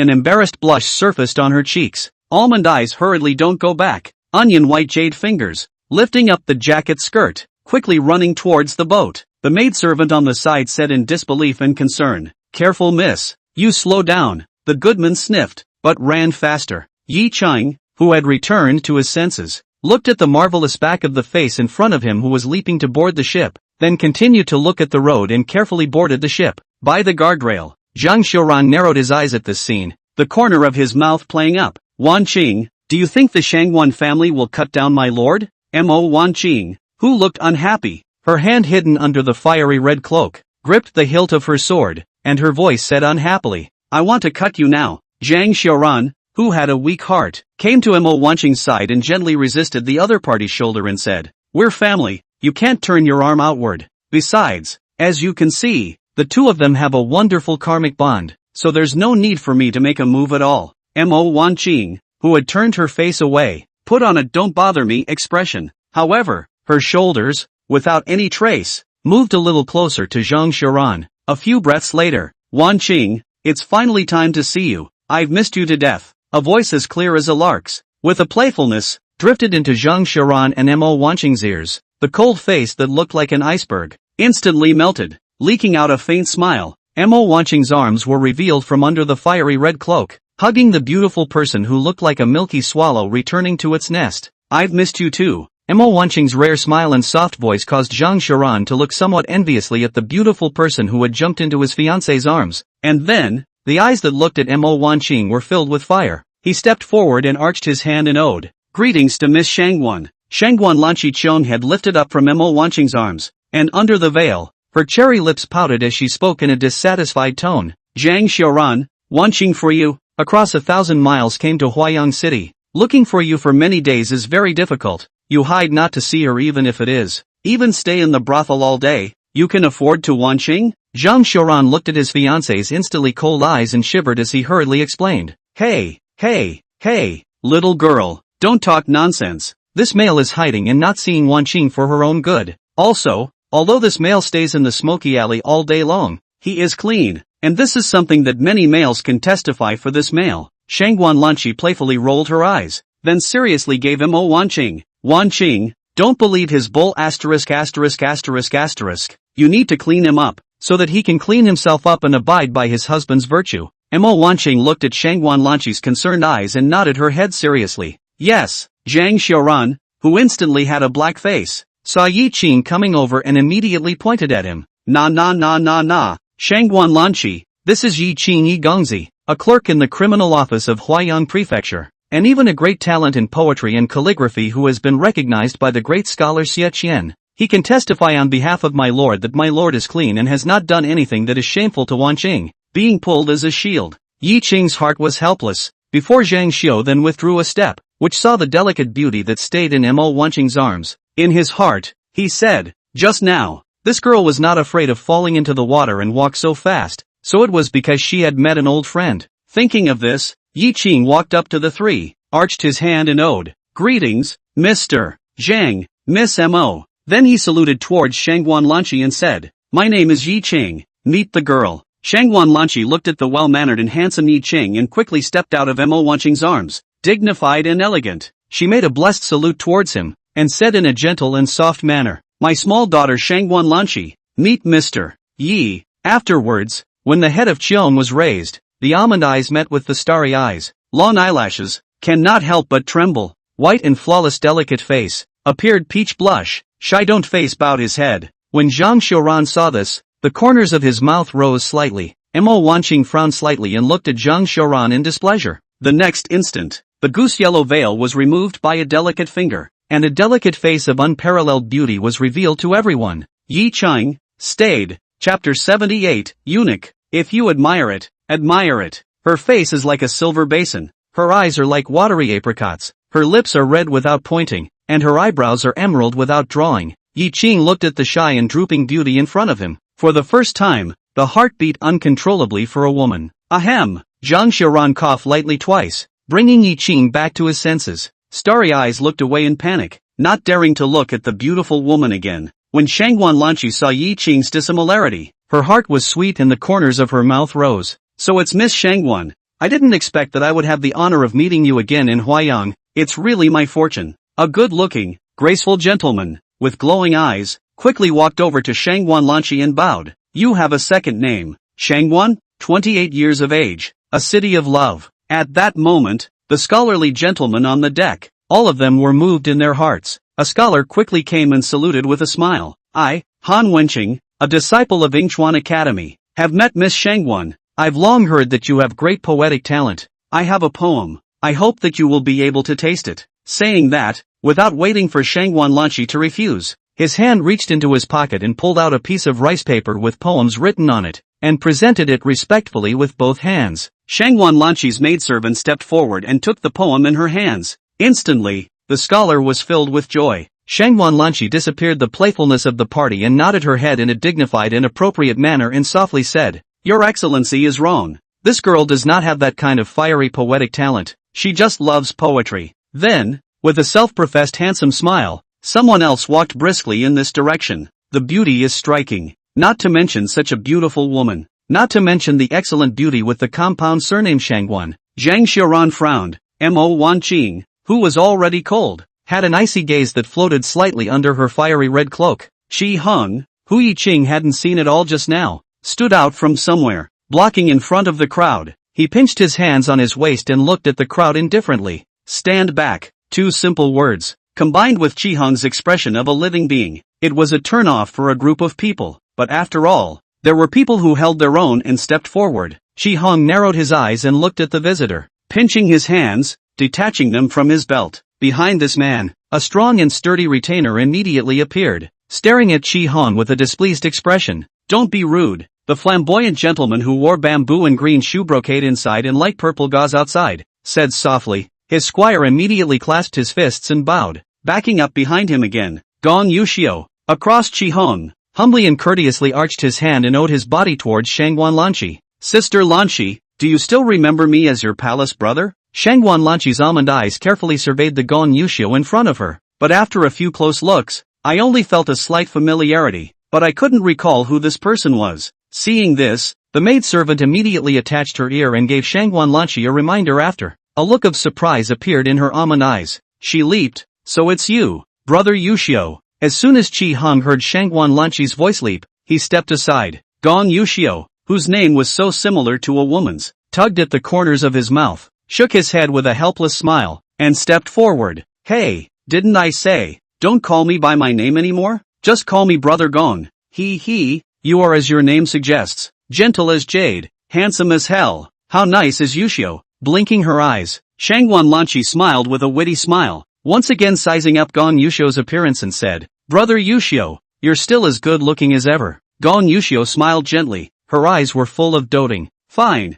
an embarrassed blush surfaced on her cheeks. Almond eyes hurriedly don't go back, onion white jade fingers, lifting up the jacket skirt, quickly running towards the boat. The maidservant on the side said in disbelief and concern, "Careful, miss, you slow down." The goodman sniffed, but ran faster. Yi Ching, who had returned to his senses, looked at the marvelous back of the face in front of him who was leaping to board the ship, then continued to look at the road and carefully boarded the ship. By the guardrail, Zhang Xiuran narrowed his eyes at this scene, the corner of his mouth playing up. "Wan Qing, do you think the Shangwan family will cut down my lord?" Mo Wan Qing, who looked unhappy, her hand hidden under the fiery red cloak, gripped the hilt of her sword, and her voice said unhappily, "I want to cut you now." Zhang Xiuran, who had a weak heart, came to Mo Wan Qing's side and gently resisted the other party's shoulder and said, "We're family, you can't turn your arm outward. Besides, as you can see, the two of them have a wonderful karmic bond, so there's no need for me to make a move at all." Mo Wan Qing, who had turned her face away, put on a "don't bother me" expression. However, her shoulders, without any trace, moved a little closer to Zhang Xiuran. A few breaths later, "Wan Qing, it's finally time to see you. I've missed you to death." A voice as clear as a lark's, with a playfulness, drifted into Zhang Xiuran and Mo Wan Qing's ears. The cold face that looked like an iceberg instantly melted, leaking out a faint smile. Mo Wan Qing's arms were revealed from under the fiery red cloak, hugging the beautiful person who looked like a milky swallow returning to its nest. "I've missed you too." Mo Wan Qing's rare smile and soft voice caused Zhang Xiuran to look somewhat enviously at the beautiful person who had jumped into his fiancée's arms, and then, the eyes that looked at Mo Wan Qing were filled with fire. He stepped forward and arched his hand in ode. "Greetings to Miss Shangwan." Shangwan Lanchi Cheong had lifted up from Mo Wan Qing's arms, and under the veil, her cherry lips pouted as she spoke in a dissatisfied tone. "Zhang Xiuran, Wan Qing for you, across 1,000 miles came to Huayang City. Looking for you for many days is very difficult. You hide not to see her even if it is. Even stay in the brothel all day. You can afford to, Wan Qing?" Zhang Xiuran looked at his fiancée's instantly cold eyes and shivered as he hurriedly explained. Hey, little girl, don't talk nonsense. This male is hiding and not seeing Wan Qing for her own good. Also, although this male stays in the smoky alley all day long, he is clean, and this is something that many males can testify for this male." Shangwan Lanchi playfully rolled her eyes, then seriously gave him Wan Qing. "Wan Qing, don't believe his bull ********. You need to clean him up, so that he can clean himself up and abide by his husband's virtue." Mo Wan Qing looked at Shangwan Lanchi's concerned eyes and nodded her head seriously. "Yes." Zhang Xiuran, who instantly had a black face, saw Yi Qing coming over and immediately pointed at him. "Na. Shangwan Lanchi, this is Yi Qing Yi Gongzi, a clerk in the criminal office of Huayang Prefecture, and even a great talent in poetry and calligraphy who has been recognized by the great scholar Xie Qian. He can testify on behalf of my lord that my lord is clean and has not done anything that is shameful to Wan Qing." Being pulled as a shield, Yi Qing's heart was helpless, before Zhang Xiu then withdrew a step, which saw the delicate beauty that stayed in Mo Wan Qing's arms. In his heart, he said, "Just now, this girl was not afraid of falling into the water and walked so fast, so it was because she had met an old friend." Thinking of this, Yi Qing walked up to the three, arched his hand in ode. "Greetings, Mr. Zhang, Miss Mo." Then he saluted towards Shangwan Lanchi and said, "My name is Yi Qing, meet the girl." Shangwan Lanchi looked at the well-mannered and handsome Yi Qing and quickly stepped out of Mo Wan Qing's arms, dignified and elegant. She made a blessed salute towards him, and said in a gentle and soft manner, "My small daughter Shangwan Lanchi, meet Mr. Yi." Afterwards, when the head of Cheong was raised, the almond eyes met with the starry eyes, long eyelashes, cannot help but tremble, white and flawless delicate face, appeared peach blush, shy don't face bowed his head. When Zhang Xiuran saw this, the corners of his mouth rose slightly. Mo Wan Qing frowned slightly and looked at Zhang Xiuran in displeasure. The next instant, the goose-yellow veil was removed by a delicate finger, and a delicate face of unparalleled beauty was revealed to everyone. Yi Chang stayed. Chapter 78, Eunuch. If you admire it, admire it. Her face is like a silver basin, her eyes are like watery apricots, her lips are red without pointing, and her eyebrows are emerald without drawing. Yi Ching looked at the shy and drooping beauty in front of him. For the first time, the heart beat uncontrollably for a woman. Ahem! Zhang Xiaoran coughed lightly twice, bringing Yi Ching back to his senses. Starry eyes looked away in panic, not daring to look at the beautiful woman again. When Shangguan Lanqi saw Yi Qing's dissimilarity, her heart was sweet and the corners of her mouth rose. So it's Miss Shangguan. I didn't expect that I would have the honor of meeting you again in Huayang. It's really my fortune. A good-looking, graceful gentleman, with glowing eyes, quickly walked over to Shangguan Lanqi and bowed. You have a second name. Shangguan, 28 years of age, a city of love. At that moment, the scholarly gentlemen on the deck, all of them were moved in their hearts. A scholar quickly came and saluted with a smile. I, Han Wenqing, a disciple of Yingchuan Academy, have met Miss Shangguan. I've long heard that you have great poetic talent. I have a poem. I hope that you will be able to taste it. Saying that, without waiting for Shangguan Lanqi to refuse, his hand reached into his pocket and pulled out a piece of rice paper with poems written on it, and presented it respectfully with both hands. Shangguan Lanqi's maidservant stepped forward and took the poem in her hands. Instantly, the scholar was filled with joy. Shangguan Lanqi disappeared the playfulness of the party and nodded her head in a dignified and appropriate manner and softly said, Your Excellency is wrong. This girl does not have that kind of fiery poetic talent. She just loves poetry. Then, with a self-professed handsome smile, someone else walked briskly in this direction. The beauty is striking. Not to mention such a beautiful woman. Not to mention the excellent beauty with the compound surname Shangguan. Zhang Xiaoran frowned. Mo Wanqing, who was already cold, had an icy gaze that floated slightly under her fiery red cloak. Qi Heng, who Yi Qing hadn't seen at all just now, stood out from somewhere, blocking in front of the crowd. He pinched his hands on his waist and looked at the crowd indifferently. Stand back. 2 simple words, combined with Qi Heng's expression of a living being. It was a turn-off for a group of people, but after all, there were people who held their own and stepped forward. Qi Heng narrowed his eyes and looked at the visitor, pinching his hands, detaching them from his belt. Behind this man, a strong and sturdy retainer immediately appeared, staring at Qi Heng with a displeased expression. Don't be rude. The flamboyant gentleman who wore bamboo and green shoe brocade inside and light purple gauze outside, said softly. His squire immediately clasped his fists and bowed, backing up behind him again. Gong Yuxiu, across Qi Heng, humbly and courteously arched his hand and owed his body towards Shangguan Lanqi. Sister Lanqi, do you still remember me as your palace brother? Shangguan Lanqi's almond eyes carefully surveyed the Gong Yuxiu in front of her, but after a few close looks, I only felt a slight familiarity, but I couldn't recall who this person was. Seeing this, the maidservant immediately attached her ear and gave Shangguan Lanqi a reminder after. A look of surprise appeared in her almond eyes. She leaped. So it's you, brother Yuxiu. As soon as Qi Heng heard Shangguan Lanqi's voice leap, he stepped aside. Gong Yuxiu, whose name was so similar to a woman's, tugged at the corners of his mouth, shook his head with a helpless smile, and stepped forward. Hey, didn't I say, don't call me by my name anymore? Just call me Brother Gong. You are as your name suggests, gentle as jade, handsome as hell. How nice is Yuxiu? Blinking her eyes, Shangguan Lanqi smiled with a witty smile, once again sizing up Gong Yuxiu's appearance and said, Brother Yuxiu, you're still as good looking as ever. Gong Yuxiu smiled gently, her eyes were full of doting. Fine,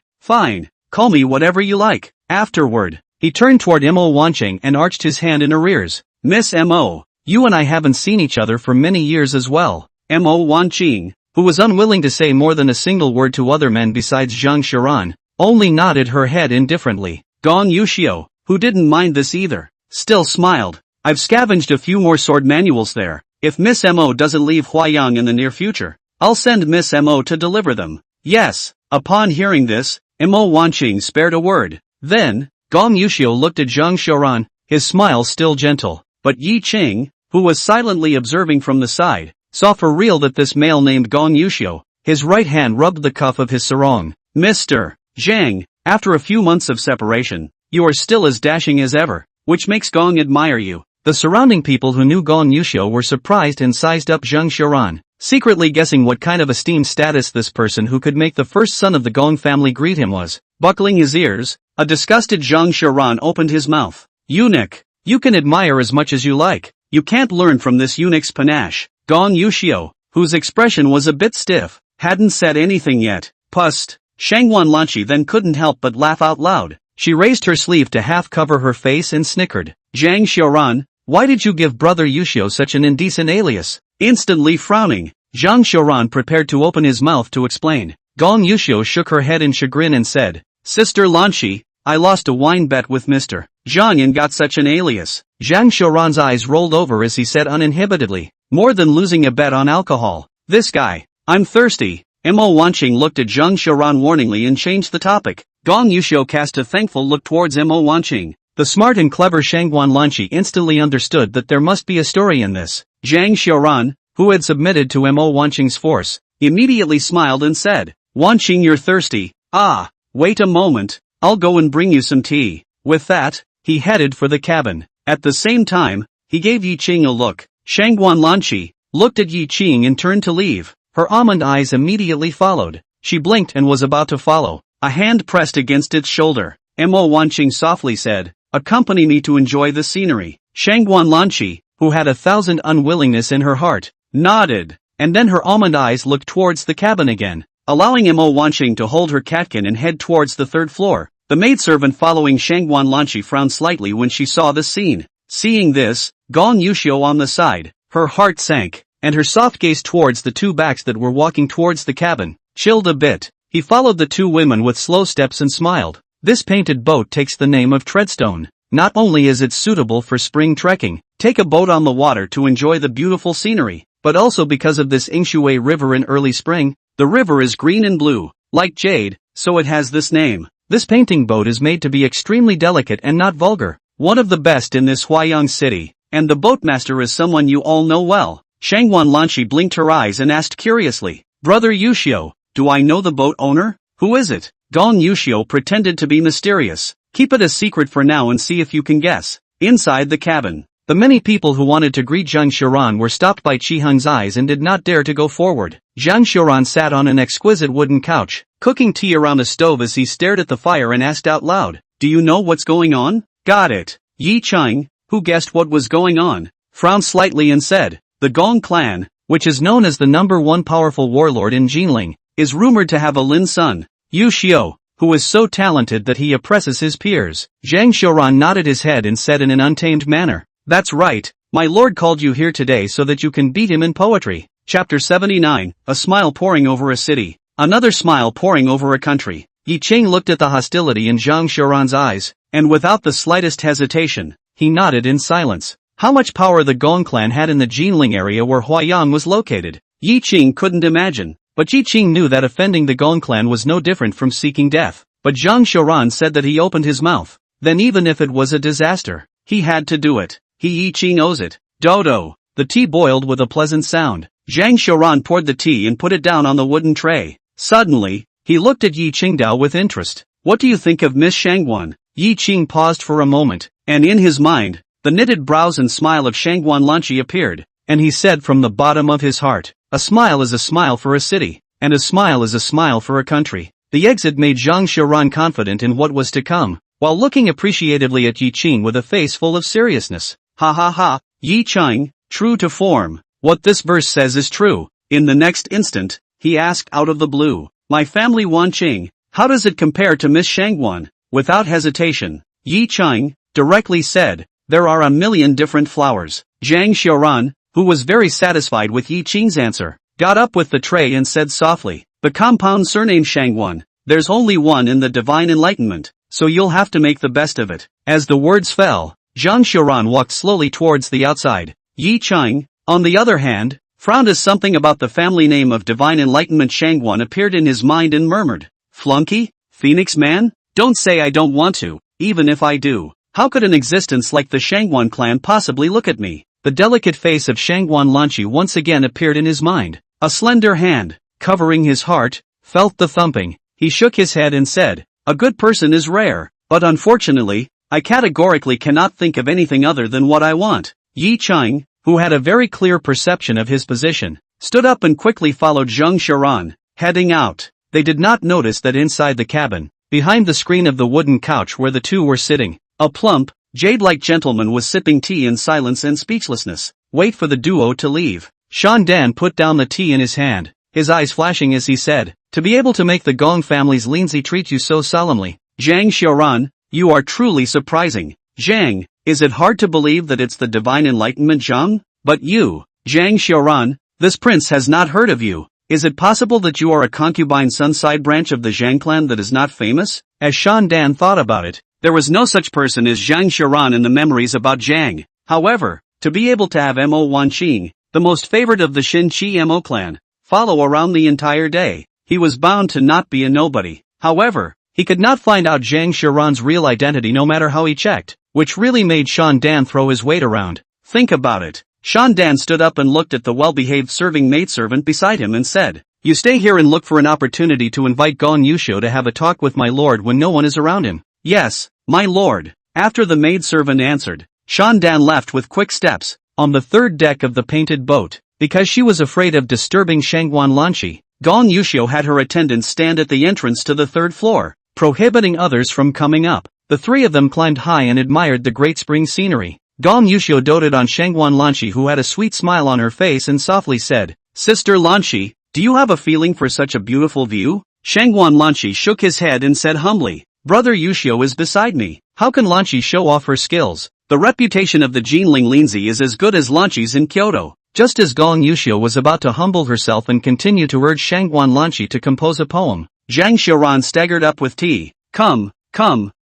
call me whatever you like. Afterward, he turned toward Mo Wanqing and arched his hand in arrears. Miss Mo, you and I haven't seen each other for many years as well. Mo Wanqing, who was unwilling to say more than a single word to other men besides Zhang Xiaoran, only nodded her head indifferently. Gong Yuxiu, who didn't mind this either, still smiled. I've scavenged a few more sword manuals there. If Miss Mo doesn't leave Huayang in the near future, I'll send Miss Mo to deliver them. Yes. Upon hearing this, Mo Wanqing spared a word. Then, Gong Yuxiu looked at Zhang Xiaoran, his smile still gentle. But Yi Qing, who was silently observing from the side, saw for real that this male named Gong Yuxiu. His right hand rubbed the cuff of his sarong. Mr. Zhang, after a few months of separation, you are still as dashing as ever, which makes Gong admire you. The surrounding people who knew Gong Yuxiu were surprised and sized up Zhang Xiaoran, secretly guessing what kind of esteemed status this person who could make the first son of the Gong family greet him was. Buckling his ears, a disgusted Zhang Xiaoran opened his mouth. Eunuch, you can admire as much as you like. You can't learn from this eunuch's panache. Gong Yuxiu, whose expression was a bit stiff, hadn't said anything yet. Pust. Shangwan Lanchi then couldn't help but laugh out loud. She raised her sleeve to half cover her face and snickered. Zhang Xiaoran, why did you give brother Yuxiu such an indecent alias? Instantly frowning, Zhang Xiaoran prepared to open his mouth to explain. Gong Yuxiu shook her head in chagrin and said, Sister Lanchi, I lost a wine bet with Mr. Zhang and got such an alias. Zhang Xiaoran's eyes rolled over as he said uninhibitedly, more than losing a bet on alcohol. This guy. I'm thirsty. Mo Wanqing looked at Zhang Xiaoran warningly and changed the topic. Gong Yuxiu cast a thankful look towards Mo Wanqing. The smart and clever Shangwan Lanchi instantly understood that there must be a story in this. Zhang Xiaoran, who had submitted to Mo Wanqing's force, immediately smiled and said, Wanqing, you're thirsty. Ah, wait a moment, I'll go and bring you some tea. With that, he headed for the cabin. At the same time, he gave Yi Qing a look. Shangwan Lanchi looked at Yi Qing and turned to leave. Her almond eyes immediately followed. She blinked and was about to follow. A hand pressed against its shoulder. Mo Wanqing softly said, accompany me to enjoy the scenery. Shangwan Lanchi, who had 1,000 unwillingness in her heart, nodded, and then her almond eyes looked towards the cabin again, allowing Mo Wanqing to hold her catkin and head towards the 3rd floor. The maidservant following Shangwan Lanchi frowned slightly when she saw the scene. Seeing this, Gong Yuxiu on the side, her heart sank, and her soft gaze towards the two backs that were walking towards the cabin, chilled a bit. He followed the two women with slow steps and smiled. This painted boat takes the name of Treadstone. Not only is it suitable for spring trekking, take a boat on the water to enjoy the beautiful scenery, but also because of this Yingshui River in early spring. The river is green and blue, like jade, so it has this name. This painting boat is made to be extremely delicate and not vulgar. One of the best in this Huayang city, and the boatmaster is someone you all know well. Shangwan Lanchi blinked her eyes and asked curiously, Brother Yuxiu, do I know the boat owner? Who is it? Gong Yuxiu pretended to be mysterious. Keep it a secret for now and see if you can guess. Inside the cabin, the many people who wanted to greet Zhang Xiaoran were stopped by Qi Heng's eyes and did not dare to go forward. Zhang Xiaoran sat on an exquisite wooden couch, cooking tea around a stove as he stared at the fire and asked out loud, do you know what's going on? Got it. Yi Qing, who guessed what was going on, frowned slightly and said, the Gong clan, which is known as the #1 powerful warlord in Jinling, is rumored to have a Lin son, Yu Xiu, who is so talented that he oppresses his peers. Zhang Xiaoran nodded his head and said in an untamed manner, that's right, my lord called you here today so that you can beat him in poetry. Chapter 79, a smile pouring over a city, another smile pouring over a country. Yi Qing looked at the hostility in Zhang Xiaoran's eyes, and without the slightest hesitation, he nodded in silence. How much power the Gong clan had in the Jinling area where Huayang was located, Yi Qing couldn't imagine, but Yi Qing knew that offending the Gong clan was no different from seeking death. But Zhang Xiaoran said that he opened his mouth, then even if it was a disaster, he had to do it. Yi Qing owes it. Dodo. The tea boiled with a pleasant sound. Zhang Xiaoran poured the tea and put it down on the wooden tray. Suddenly, he looked at Yi Qingdao with interest. What do you think of Miss Shangwan? Yi Qing paused for a moment, and in his mind, the knitted brows and smile of Shangwan Lanchi appeared, and he said from the bottom of his heart, a smile is a smile for a city, and a smile is a smile for a country. The exit made Zhang Xiaoran confident in what was to come, while looking appreciatively at Yi Qing with a face full of seriousness. Ha ha ha, Yi Qing, true to form, what this verse says is true. In the next instant, he asked out of the blue, my family Wanqing, how does it compare to Miss Shangwan? Without hesitation, Yi Qing directly said, there are a million different flowers. Zhang Xiaoran, who was very satisfied with Yi Qing's answer, got up with the tray and said softly, the compound surname Shangwan, there's only one in the divine enlightenment, so you'll have to make the best of it. As the words fell, Zhang Xiaoran walked slowly towards the outside. Yi Qing, on the other hand, frowned as something about the family name of divine enlightenment Shangwan appeared in his mind and murmured, flunky? Phoenix man? Don't say I don't want to, even if I do. How could an existence like the Shangwan clan possibly look at me? The delicate face of Shangwan Lanchi once again appeared in his mind. A slender hand, covering his heart, felt the thumping. He shook his head and said, a good person is rare, but unfortunately, I categorically cannot think of anything other than what I want. Yi Qing, who had a very clear perception of his position, stood up and quickly followed Zhang Xiaoran, heading out. They did not notice that inside the cabin, behind the screen of the wooden couch where the two were sitting, a plump, jade-like gentleman was sipping tea in silence and speechlessness. Wait for the duo to leave. Sean Dan put down the tea in his hand, his eyes flashing as he said, to be able to make the Gong family's Lindsay treat you so solemnly. Zhang Xiaoran, you are truly surprising. Zhang, is it hard to believe that it's the divine enlightenment Zhang? But you, Zhang Xiaoran, this prince has not heard of you. Is it possible that you are a concubine son side branch of the Zhang clan that is not famous? As Sean Dan thought about it, there was no such person as Zhang Xiaoran in the memories about Zhang. However, to be able to have Mo Wanqing, the most favored of the Shin Chi Mo clan, follow around the entire day, he was bound to not be a nobody. However, he could not find out Zhang Xiaoran's real identity no matter how he checked, which really made Sean Dan throw his weight around. Think about it. Sean Dan stood up and looked at the well-behaved serving maidservant beside him and said, you stay here and look for an opportunity to invite Gong Yusho to have a talk with my lord when no one is around him. Yes, my lord. After the maidservant answered, Sean Dan left with quick steps, on the third deck of the painted boat. Because she was afraid of disturbing Shangguan Lanqi, Gong Yusho had her attendants stand at the entrance to the third floor, prohibiting others from coming up. The three of them climbed high and admired the great spring scenery. Gong Yusho doted on Shangguan Lanqi, who had a sweet smile on her face, and softly said, Sister Lanqi, do you have a feeling for such a beautiful view? Shangguan Lanqi shook his head and said humbly, Brother Yusho is beside me. How can Lanqi show off her skills? The reputation of the Jinling Lindsay is as good as Lanqi's in Kyoto. Just as Gong Yusho was about to humble herself and continue to urge Shangguan Lanqi to compose a poem, Zhang Xiaoran staggered up with tea. Come,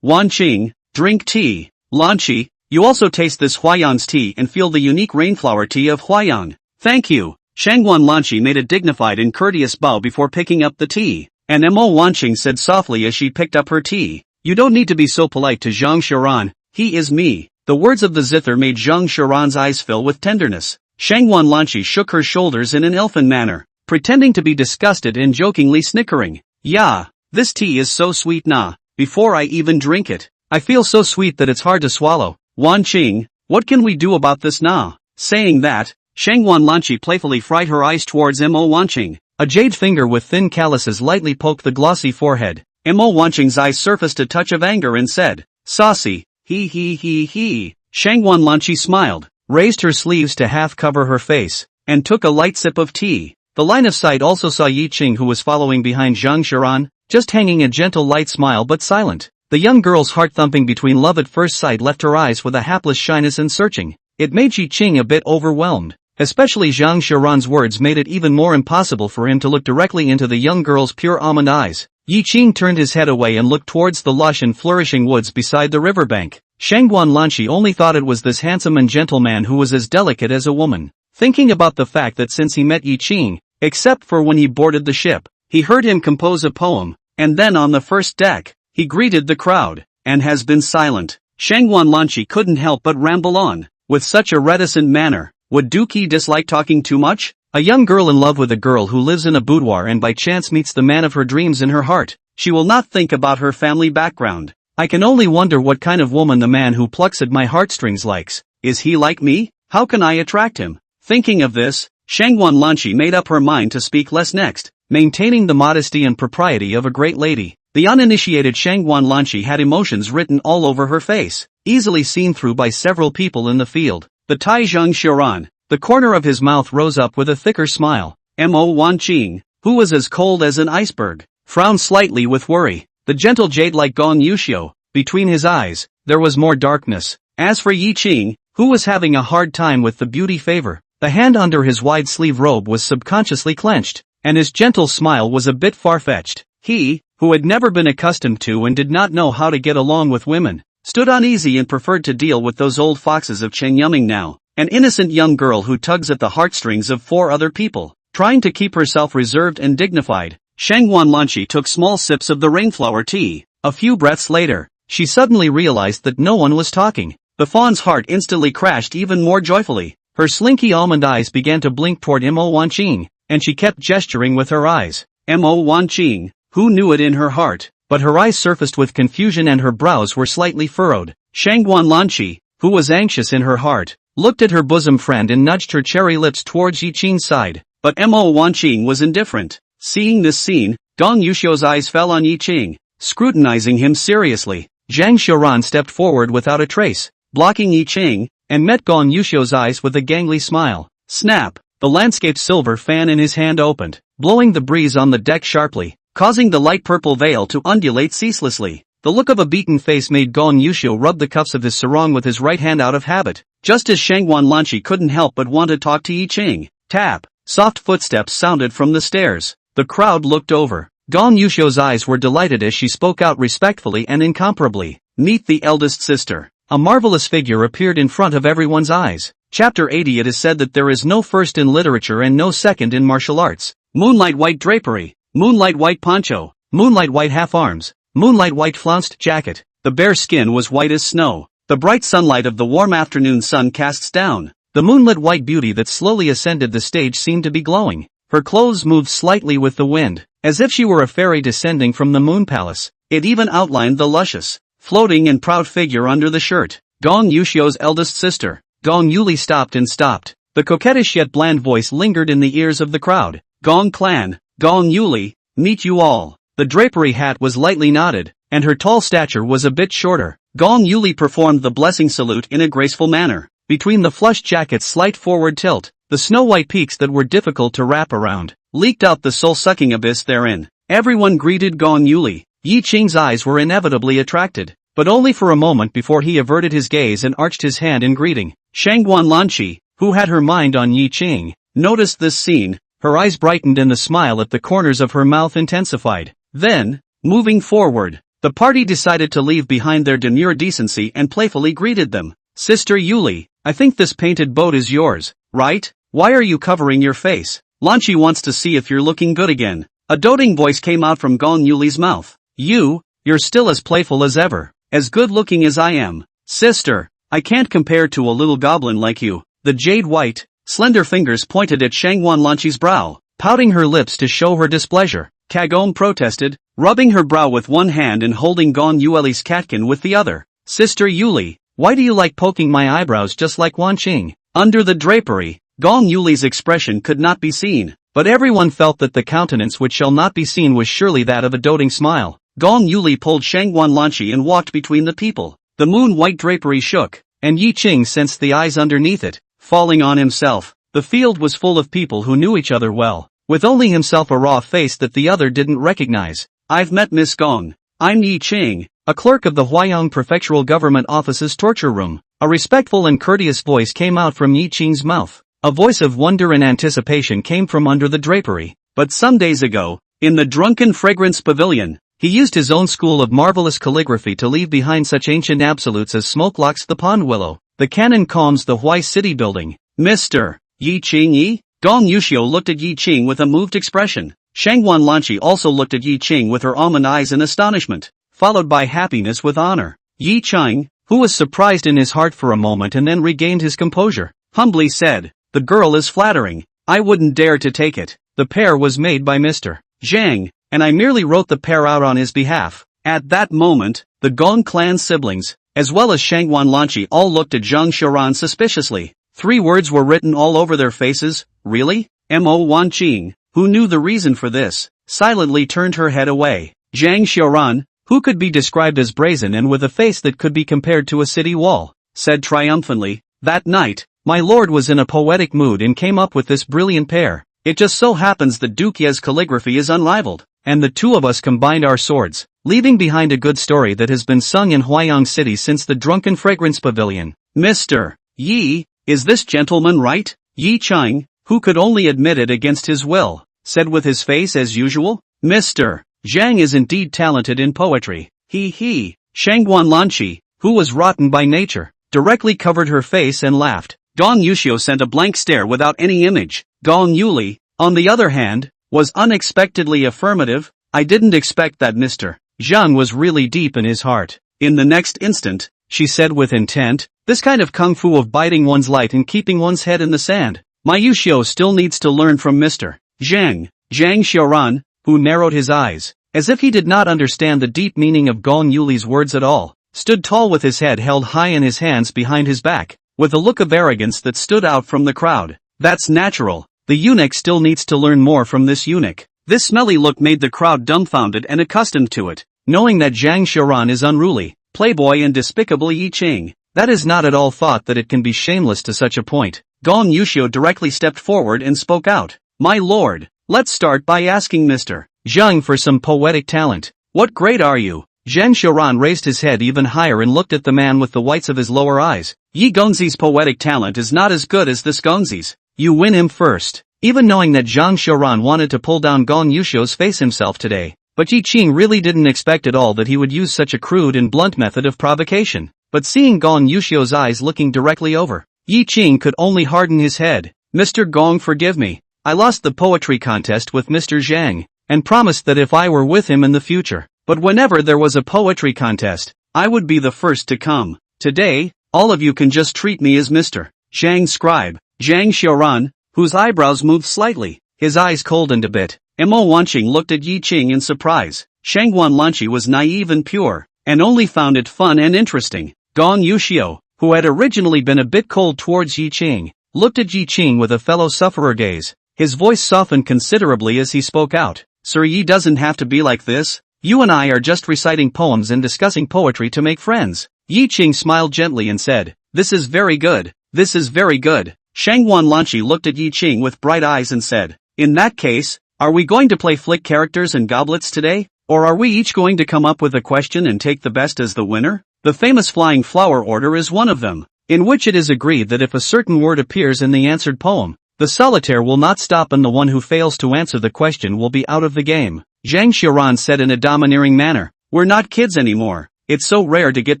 Wanqing, drink tea. Lanqi, you also taste this Huayang's tea and feel the unique rainflower tea of Huayang. Thank you. Shangguan Lanqi made a dignified and courteous bow before picking up the tea, and Mo Wanqing said softly as she picked up her tea, you don't need to be so polite to Zhang Xiaoran, he is me. The words of the zither made Zhang Xiaoran's eyes fill with tenderness. Shangguan Lanqi shook her shoulders in an elfin manner, pretending to be disgusted and jokingly snickering. Yeah, this tea is so sweet nah, before I even drink it, I feel so sweet that it's hard to swallow. Wanqing, what can we do about this now? Saying that, Shangguan Lanqi playfully fried her eyes towards Mo Wanqing. A jade finger with thin calluses lightly poked the glossy forehead. Mo Wanqing's eyes surfaced a touch of anger and said, saucy, he. Shangguan Lanqi smiled, raised her sleeves to half cover her face, and took a light sip of tea. The line of sight also saw Yi Qing, who was following behind Zhang Xiaoran, just hanging a gentle light smile but silent. The young girl's heart thumping between love at first sight left her eyes with a hapless shyness and searching. It made Yi Qing a bit overwhelmed. Especially Zhang Xiaoran's words made it even more impossible for him to look directly into the young girl's pure almond eyes. Yi Qing turned his head away and looked towards the lush and flourishing woods beside the riverbank. Shangguan Lanqi only thought it was this handsome and gentle man who was as delicate as a woman. Thinking about the fact that since he met Yi Qing, except for when he boarded the ship, he heard him compose a poem, and then on the first deck, he greeted the crowd, and has been silent. Shangguan Lanqi couldn't help but ramble on, with such a reticent manner. Would Dookie dislike talking too much? A young girl in love with a girl who lives in a boudoir and by chance meets the man of her dreams in her heart. She will not think about her family background. I can only wonder what kind of woman the man who plucks at my heartstrings likes. Is he like me? How can I attract him? Thinking of this, Shangguan Lanqi made up her mind to speak less next, maintaining the modesty and propriety of a great lady. The uninitiated Shangguan Lanqi had emotions written all over her face, easily seen through by several people in the field. The Tai Zhang Xiaoran, the corner of his mouth rose up with a thicker smile. Mo Wanqing, who was as cold as an iceberg, frowned slightly with worry. The gentle jade-like Gong Yusho, between his eyes, there was more darkness. As for Yi Qing, who was having a hard time with the beauty favor, the hand under his wide-sleeve robe was subconsciously clenched, and his gentle smile was a bit far-fetched. He, who had never been accustomed to and did not know how to get along with women, stood uneasy and preferred to deal with those old foxes of Chen Yuming now, an innocent young girl who tugs at the heartstrings of 4 other people, trying to keep herself reserved and dignified. Shangguan Lanqi took small sips of the rainflower tea. A few breaths later, she suddenly realized that no one was talking. The fawn's heart instantly crashed even more joyfully. Her slinky almond eyes began to blink toward Mo Wanqing, and she kept gesturing with her eyes. Mo Wanqing, who knew it in her heart, but her eyes surfaced with confusion and her brows were slightly furrowed. Shangguan Lanqi, who was anxious in her heart, looked at her bosom friend and nudged her cherry lips towards Yi Qing's side, but Mo Wanqing was indifferent. Seeing this scene, Gong Yusho's eyes fell on Yi Qing. scrutinizing him seriously. Zhang Xiaoran stepped forward without a trace, blocking Yi Qing, and met Gong Yuxiu's eyes with a gangly smile. Snap! The landscape silver fan in his hand opened, blowing the breeze on the deck sharply, causing the light purple veil to undulate ceaselessly. The look of a beaten face made Gong Yuxiu rub the cuffs of his sarong with his right hand out of habit, just as Shangguan Lanqi couldn't help but want to talk to Yi Qing. Tap! Soft footsteps sounded from the stairs. The crowd looked over. Gong Yuxiu's eyes were delighted as she spoke out respectfully and incomparably. Meet the eldest sister. A marvelous figure appeared in front of everyone's eyes. Chapter 80. It is said that there is no first in literature and no second in martial arts. Moonlight white drapery, moonlight white poncho, moonlight white half-arms, moonlight white flounced jacket. The bare skin was white as snow. The bright sunlight of the warm afternoon sun casts down. The moonlit white beauty that slowly ascended the stage seemed to be glowing. Her clothes moved slightly with the wind, as if she were a fairy descending from the moon palace. It even outlined the luscious, floating and proud figure under the shirt. Gong Yuxiu's eldest sister. Gong Yuli stopped. The coquettish yet bland voice lingered in the ears of the crowd. Gong clan, Gong Yuli, meet you all. The drapery hat was lightly knotted, and her tall stature was a bit shorter. Gong Yuli performed the blessing salute in a graceful manner. Between the flush jacket's slight forward tilt, the snow-white peaks that were difficult to wrap around, leaked out the soul-sucking abyss therein. Everyone greeted Gong Yuli. Yi Qing's eyes were inevitably attracted, but only for a moment before he averted his gaze and arched his hand in greeting. Shangguan Lanqi, who had her mind on Yi Qing, noticed this scene. Her eyes brightened and the smile at the corners of her mouth intensified. Then, moving forward, the party decided to leave behind their demure decency and playfully greeted them. Sister Yuli, I think this painted boat is yours, right? Why are you covering your face? Lanqi wants to see if you're looking good again. A doting voice came out from Gong Yuli's mouth. You're still as playful as ever, as good looking as I am. Sister, I can't compare to a little goblin like you. The jade white, slender fingers pointed at Shangguan Lanqi's brow, pouting her lips to show her displeasure. Kagome protested, rubbing her brow with one hand and holding Gong Yuli's catkin with the other. Sister Yuli, why do you like poking my eyebrows just like Wan Qing? Under the drapery, Gong Yuli's expression could not be seen, but everyone felt that the countenance which shall not be seen was surely that of a doting smile. Gong Yuli pulled Shangguan Lanqi and walked between the people. The moon-white drapery shook, and Yi Qing sensed the eyes underneath it, falling on himself. The field was full of people who knew each other well, with only himself a raw face that the other didn't recognize. I've met Miss Gong. I'm Yi Qing, a clerk of the Huayang Prefectural Government Office's torture room. A respectful and courteous voice came out from Yi Qing's mouth. A voice of wonder and anticipation came from under the drapery. But some days ago, in the Drunken Fragrance Pavilion, he used his own school of marvelous calligraphy to leave behind such ancient absolutes as smoke locks the pond willow. The cannon calms the Huai City building. Mr. Yi Qing Yi? Gong Yuxiu looked at Yi Qing with a moved expression. Shangguan Lanqi also looked at Yi Qing with her almond eyes in astonishment, followed by happiness with honor. Yi Qing, who was surprised in his heart for a moment and then regained his composure, humbly said, "The girl is flattering. I wouldn't dare to take it. The pair was made by Mr. Zhang, and I merely wrote the pair out on his behalf." At that moment, the Gong clan siblings, as well as Shangguan Lanqi, all looked at Zhang Xiaoran suspiciously. 3 words were written all over their faces. Really? Mo Wan Qing, who knew the reason for this, silently turned her head away. Zhang Xiaoran, who could be described as brazen and with a face that could be compared to a city wall, said triumphantly, "That night, my lord was in a poetic mood and came up with this brilliant pair. It just so happens that Duke Ye's calligraphy is unrivaled, and the two of us combined our swords, leaving behind a good story that has been sung in Huayang City since the Drunken Fragrance Pavilion." Mr. Yi, is this gentleman right? Yi Qing, who could only admit it against his will, said with his face as usual. Mr. Zhang is indeed talented in poetry. He. Shangguan Lanqi, who was rotten by nature, directly covered her face and laughed. Gong Yuxiu sent a blank stare without any image. Gong Yuli, on the other hand, was unexpectedly affirmative. I didn't expect that Mr. Zhang was really deep in his heart. In the next instant, she said with intent, this kind of kung fu of biting one's light and keeping one's head in the sand. My Yuxiu still needs to learn from Mr. Zhang. Zhang Xiaoran, who narrowed his eyes, as if he did not understand the deep meaning of Gong Yuli's words at all, stood tall with his head held high and his hands behind his back, with a look of arrogance that stood out from the crowd. That's natural. The eunuch still needs to learn more from this eunuch. This smelly look made the crowd dumbfounded and accustomed to it. knowing that Zhang Xiaoran is unruly, playboy and despicable Yi Qing. That is not at all thought that it can be shameless to such a point. Gong Yuxiu directly stepped forward and spoke out. My lord, let's start by asking Mr. Zhang for some poetic talent. What grade are you? Zhang Xiaoran raised his head even higher and looked at the man with the whites of his lower eyes. Yi Gongzi's poetic talent is not as good as this Gongzi's. You win him first. Even knowing that Zhang Xiaoran wanted to pull down Gong Yuxiu's face himself today. But Yi Qing really didn't expect at all that he would use such a crude and blunt method of provocation. But seeing Gong Yuxiu's eyes looking directly over, Yi Qing could only harden his head. Mr. Gong, forgive me. I lost the poetry contest with Mr. Zhang, and promised that if I were with him in the future, but whenever there was a poetry contest, I would be the first to come. Today, all of you can just treat me as Mr. Zhang scribe. Zhang Xiaoran, whose eyebrows moved slightly, his eyes coldened a bit. Mo Wanqing looked at Yi Qing in surprise. Shangguan Lanqi was naive and pure, and only found it fun and interesting. Gong Yuxiu, who had originally been a bit cold towards Yi Qing, looked at Yi Qing with a fellow sufferer gaze. His voice softened considerably as he spoke out. Sir Yi doesn't have to be like this. You and I are just reciting poems and discussing poetry to make friends. Yi Qing smiled gently and said, This is very good. This is very good. Shangguan Lanqi looked at Yi Qing with bright eyes and said, In that case, are we going to play flick characters and goblets today? Or are we each going to come up with a question and take the best as the winner? The famous flying flower order is one of them, in which it is agreed that if a certain word appears in the answered poem, the solitaire will not stop and the one who fails to answer the question will be out of the game. Zhang Xiaoran said in a domineering manner, We're not kids anymore. It's so rare to get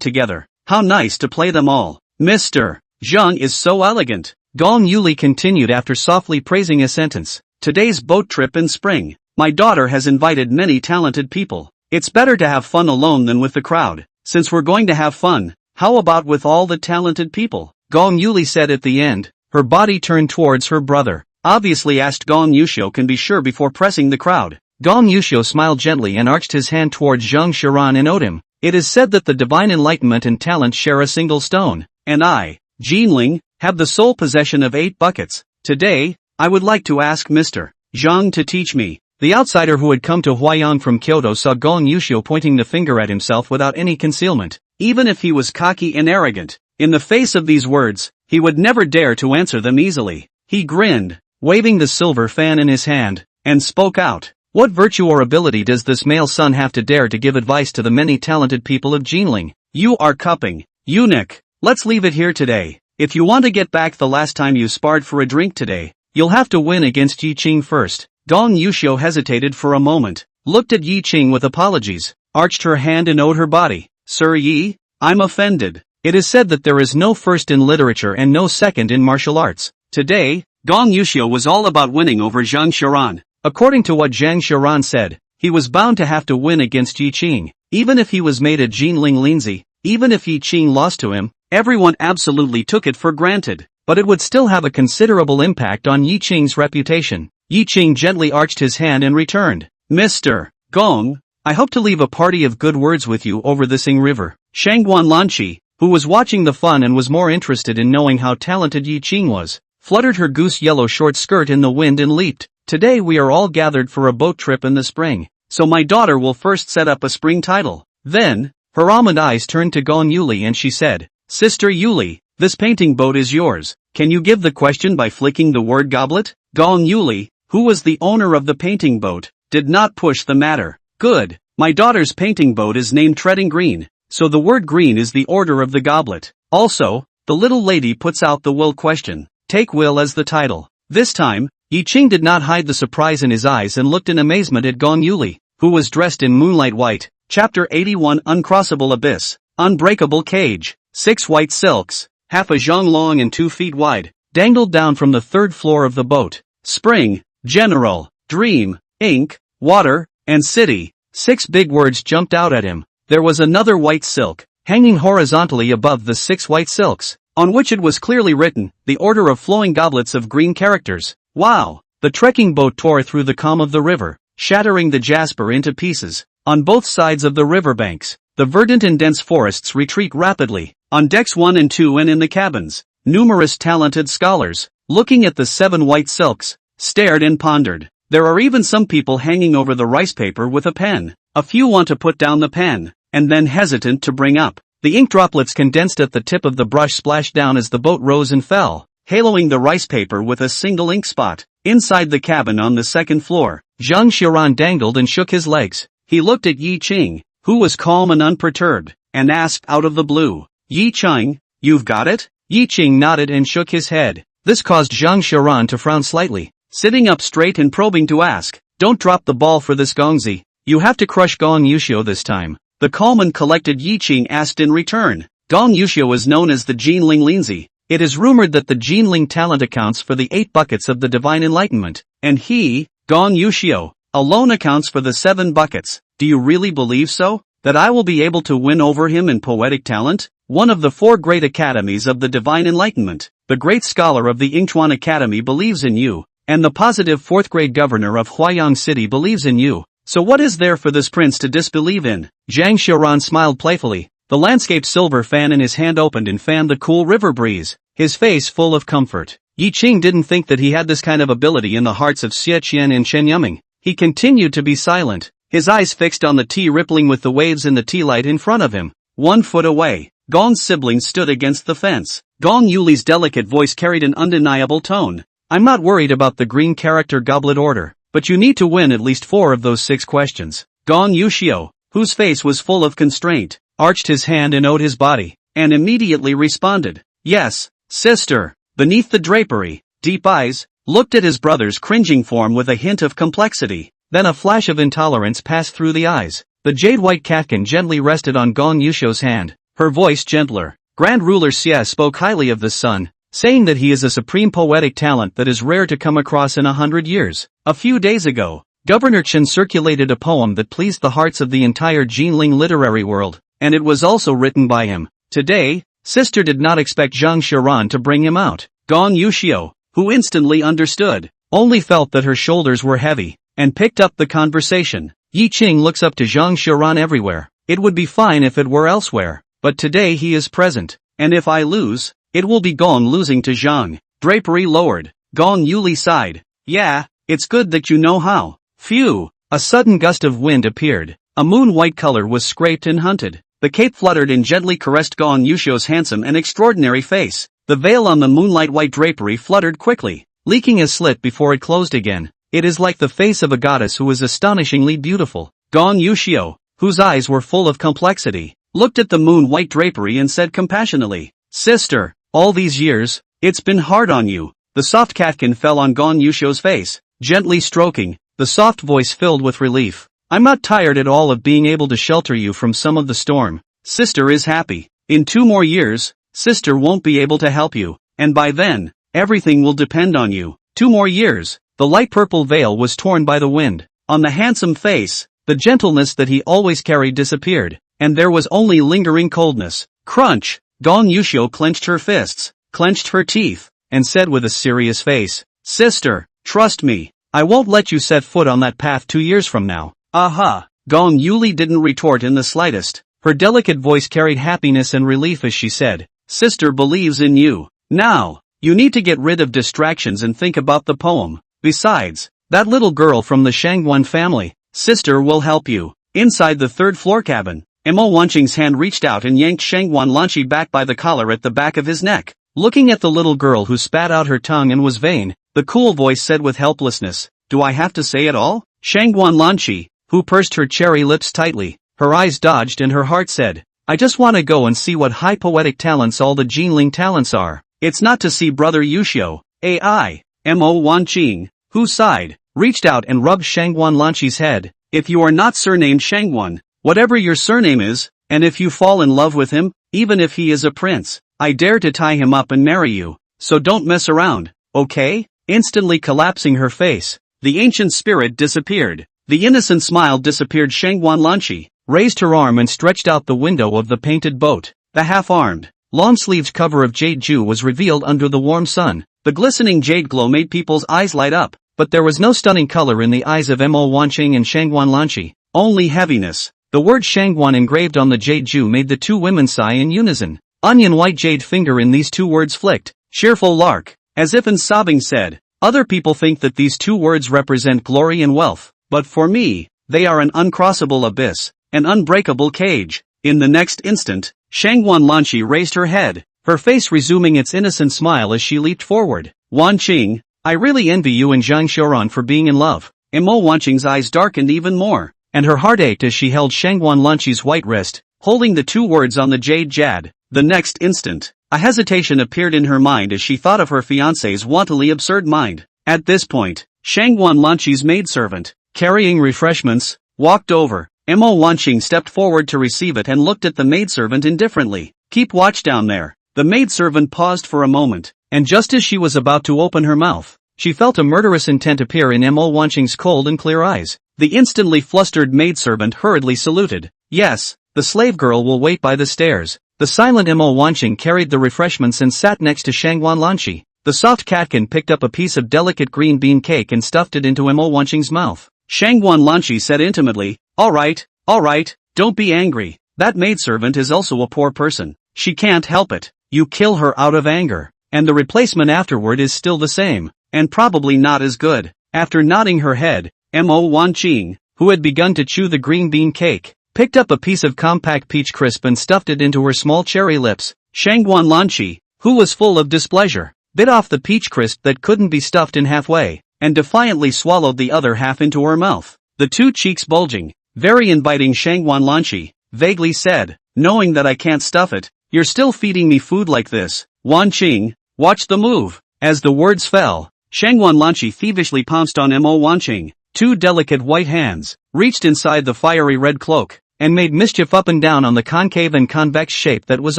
together. How nice to play them all. Mr. Zhang is so elegant. Gong Yuli continued after softly praising a sentence. Today's boat trip in spring. My daughter has invited many talented people. It's better to have fun alone than with the crowd. Since we're going to have fun, how about with all the talented people? Gong Yuli said at the end. Her body turned towards her brother. Obviously asked Gong Yuxiu can be sure before pressing the crowd. Gong Yuxiu smiled gently and arched his hand towards Zhang Xiaoran and owed him. It is said that the divine enlightenment and talent share a single stone. And I, Jinling, have the sole possession of 8 buckets. Today, I would like to ask Mr. Zhang to teach me. The outsider who had come to Huayang from Kyoto saw Gong Yuxiu pointing the finger at himself without any concealment. Even if he was cocky and arrogant, in the face of these words, he would never dare to answer them easily. He grinned, waving the silver fan in his hand, and spoke out. What virtue or ability does this male son have to dare to give advice to the many talented people of Jinling? You are cupping. Eunuch, let's leave it here today. If you want to get back the last time you sparred for a drink today, you'll have to win against Yi Qing first. Gong Yuxiu hesitated for a moment, looked at Yi Qing with apologies, arched her hand and owed her body. Sir Yi, I'm offended. It is said that there is no first in literature and no second in martial arts. Today, Gong Yuxiu was all about winning over Zhang Xiaoran. According to what Zhang Xiaoran said, he was bound to have to win against Yi Qing. Even if he was made a Jinling Linzi, even if Yi Qing lost to him, everyone absolutely took it for granted. But it would still have a considerable impact on Yi Qing's reputation. Yi Qing gently arched his hand and returned. Mr. Gong, I hope to leave a party of good words with you over the Sing River. Shangguan Lanqi, who was watching the fun and was more interested in knowing how talented Yi Qing was, fluttered her goose-yellow short skirt in the wind and leaped. Today we are all gathered for a boat trip in the spring, so my daughter will first set up a spring title. Then, her almond eyes turned to Gong Yuli and she said, Sister Yuli, this painting boat is yours. Can you give the question by flicking the word goblet? Gong Yuli, who was the owner of the painting boat, did not push the matter. Good, my daughter's painting boat is named Treading Green, so the word green is the order of the goblet. Also, the little lady puts out the will question. Take will as the title. This time, Yi Qing did not hide the surprise in his eyes and looked in amazement at Gong Yuli, who was dressed in moonlight white. Chapter 81 Uncrossable Abyss. Unbreakable cage. 6 white silks, half a zhang long and 2 feet wide, dangled down from the 3rd floor of the boat. Spring, general, dream, ink, water, and city. 6 big words jumped out at him. There was another white silk, hanging horizontally above the 6 white silks, on which it was clearly written, the order of flowing goblets of green characters. Wow! The trekking boat tore through the calm of the river, shattering the jasper into pieces. On both sides of the riverbanks, the verdant and dense forests retreat rapidly. On decks 1 and 2 and in the cabins, numerous talented scholars, looking at the 7 white silks, stared and pondered. There are even some people hanging over the rice paper with a pen. A few want to put down the pen, and then hesitant to bring up. The ink droplets condensed at the tip of the brush splashed down as the boat rose and fell, haloing the rice paper with a single ink spot. Inside the cabin on the second floor, Zhang Xiaoran dangled and shook his legs. He looked at Yi Qing, who was calm and unperturbed, and asked out of the blue, "Yi Qing, you've got it?" Yi Qing nodded and shook his head. This caused Zhang Xiaoran to frown slightly, sitting up straight and probing to ask, "Don't drop the ball for this Gongzi. You have to crush Gong Yuxiu this time." The calm and collected Yi Qing asked in return. Gong Yuxiu is known as the Jinling Linzi. It is rumored that the Jinling talent accounts for the 8 buckets of the divine enlightenment, and he, Gong Yuxiu, alone accounts for the 7 buckets. Do you really believe so? That I will be able to win over him in poetic talent? One of the 4 great academies of the divine enlightenment, the great scholar of the Yingchuan Academy believes in you, and the positive 4th grade governor of Huayang City believes in you. So what is there for this prince to disbelieve in? Zhang Xiaoran smiled playfully. The landscape silver fan in his hand opened and fanned the cool river breeze, his face full of comfort. Yi Qing didn't think that he had this kind of ability in the hearts of Xie Qian and Shen Yuming. He continued to be silent, his eyes fixed on the tea rippling with the waves in the tea light in front of him. 1 foot away, Gong's siblings stood against the fence. Gong Yuli's delicate voice carried an undeniable tone. "I'm not worried about the green character goblet order, but you need to win at least 4 of those 6 questions." Gong Yuxiu, whose face was full of constraint, arched his hand and owed his body, and immediately responded, "Yes, sister." Beneath the drapery, deep eyes looked at his brother's cringing form with a hint of complexity. Then a flash of intolerance passed through the eyes. The jade-white catkin gently rested on Gong Yuxiu's hand, her voice gentler. Grand Ruler Xie spoke highly of the son, saying that he is a supreme poetic talent that is rare to come across in 100 years. A few days ago, Governor Chen circulated a poem that pleased the hearts of the entire Jinling literary world, and it was also written by him. Today, sister did not expect Zhang Xiaoran to bring him out. Gong Yuxiu, who instantly understood, only felt that her shoulders were heavy, and picked up the conversation. Yi Qing looks up to Zhang Xiaoran everywhere. It would be fine if it were elsewhere, but today he is present, and if I lose, it will be Gong losing to Zhang. Drapery lowered. Gong Yuli sighed. "Yeah, it's good that you know how." Phew! A sudden gust of wind appeared. A moon-white color was scraped and hunted. The cape fluttered and gently caressed Gong Yuxiu's handsome and extraordinary face. The veil on the moonlight-white drapery fluttered quickly, leaking a slit before it closed again. It is like the face of a goddess who is astonishingly beautiful. Gong Yuxiu, whose eyes were full of complexity, looked at the moon-white drapery and said compassionately, "Sister, all these years, it's been hard on you." The soft catkin fell on Gong Yuxiu's face, gently stroking, the soft voice filled with relief. "I'm not tired at all of being able to shelter you from some of the storm. Sister is happy. In 2 more years, sister won't be able to help you, and by then, everything will depend on you." 2 more years. The light purple veil was torn by the wind. On the handsome face, the gentleness that he always carried disappeared, and there was only lingering coldness. Crunch! Gong Yuxiu clenched her fists, clenched her teeth, and said with a serious face, "Sister, trust me. I won't let you set foot on that path 2 years from now." Aha! Gong Yuli didn't retort in the slightest. Her delicate voice carried happiness and relief as she said, "Sister believes in you. Now, you need to get rid of distractions and think about the poem. Besides, that little girl from the Shangguan family, sister will help you." Inside the 3rd floor cabin, Mo Wanqing's hand reached out and yanked Shangguan Lanqi back by the collar at the back of his neck. Looking at the little girl who spat out her tongue and was vain, the cool voice said with helplessness, "Do I have to say it all?" Shangguan Lanqi, who pursed her cherry lips tightly, her eyes dodged and her heart said, "I just want to go and see what high poetic talents all the Jinling talents are. It's not to see brother Yuxiu." Mo Wanqing, who sighed, reached out and rubbed Shangguan Lanqi's head. "If you are not surnamed Shangguan, whatever your surname is, and if you fall in love with him, even if he is a prince, I dare to tie him up and marry you. So don't mess around, okay?" Instantly collapsing her face, the ancient spirit disappeared. The innocent smile disappeared. Shangguan Lanqi raised her arm and stretched out the window of the painted boat. The half-armed, long-sleeved cover of Jade Ju was revealed under the warm sun. The glistening jade glow made people's eyes light up, but there was no stunning color in the eyes of Mo Wanqing and Shangguan Lanqi, only heaviness. The word Shangguan engraved on the Jade Ju made the 2 women sigh in unison. Onion white jade finger in these 2 words flicked, cheerful lark, as if in sobbing said, "Other people think that these 2 words represent glory and wealth, but for me, They are an uncrossable abyss, an unbreakable cage. In the next instant, Shangwan Lanqi raised her head, her face resuming its innocent smile as she leaped forward. Wan Qing, I really envy you and Zhang Xiaoran for being in love. Mo Wanqing's eyes darkened even more, and her heart ached as she held Shangwan Lanqi's white wrist, holding the two words on the jade jad. The next instant, a hesitation appeared in her mind as she thought of her fiancé's wantonly absurd mind. At this point, Shangwan Lanqi's maidservant, carrying refreshments, walked over. Mo Wanqing stepped forward to receive it and looked at the maidservant indifferently. Keep watch down there. The maidservant paused for a moment, and just as she was about to open her mouth, she felt a murderous intent appear in Mo Wanqing's cold and clear eyes. The instantly flustered maidservant hurriedly saluted. Yes, the slave girl will wait by the stairs. The silent Mo Wanqing carried the refreshments and sat next to Shangwan Lanqi. The soft catkin picked up a piece of delicate green bean cake and stuffed it into Mo Wanqing's mouth. Shangwan Lanqi said intimately, all right, don't be angry. That maidservant is also a poor person. She can't help it. You kill her out of anger, and the replacement afterward is still the same, and probably not as good. After nodding her head, Mo Wanqing, who had begun to chew the green bean cake, picked up a piece of compact peach crisp and stuffed it into her small cherry lips. Shangwan Lanqi, who was full of displeasure, bit off the peach crisp that couldn't be stuffed in halfway, and defiantly swallowed the other half into her mouth. The two cheeks bulging, very inviting, Shangwan Lanqi vaguely said, knowing that I can't stuff it, you're still feeding me food like this. Wan Qing, watch the move. As the words fell, Shangwan Lanqi thievishly pounced on Mo Wanqing. Two delicate white hands reached inside the fiery red cloak, and made mischief up and down on the concave and convex shape that was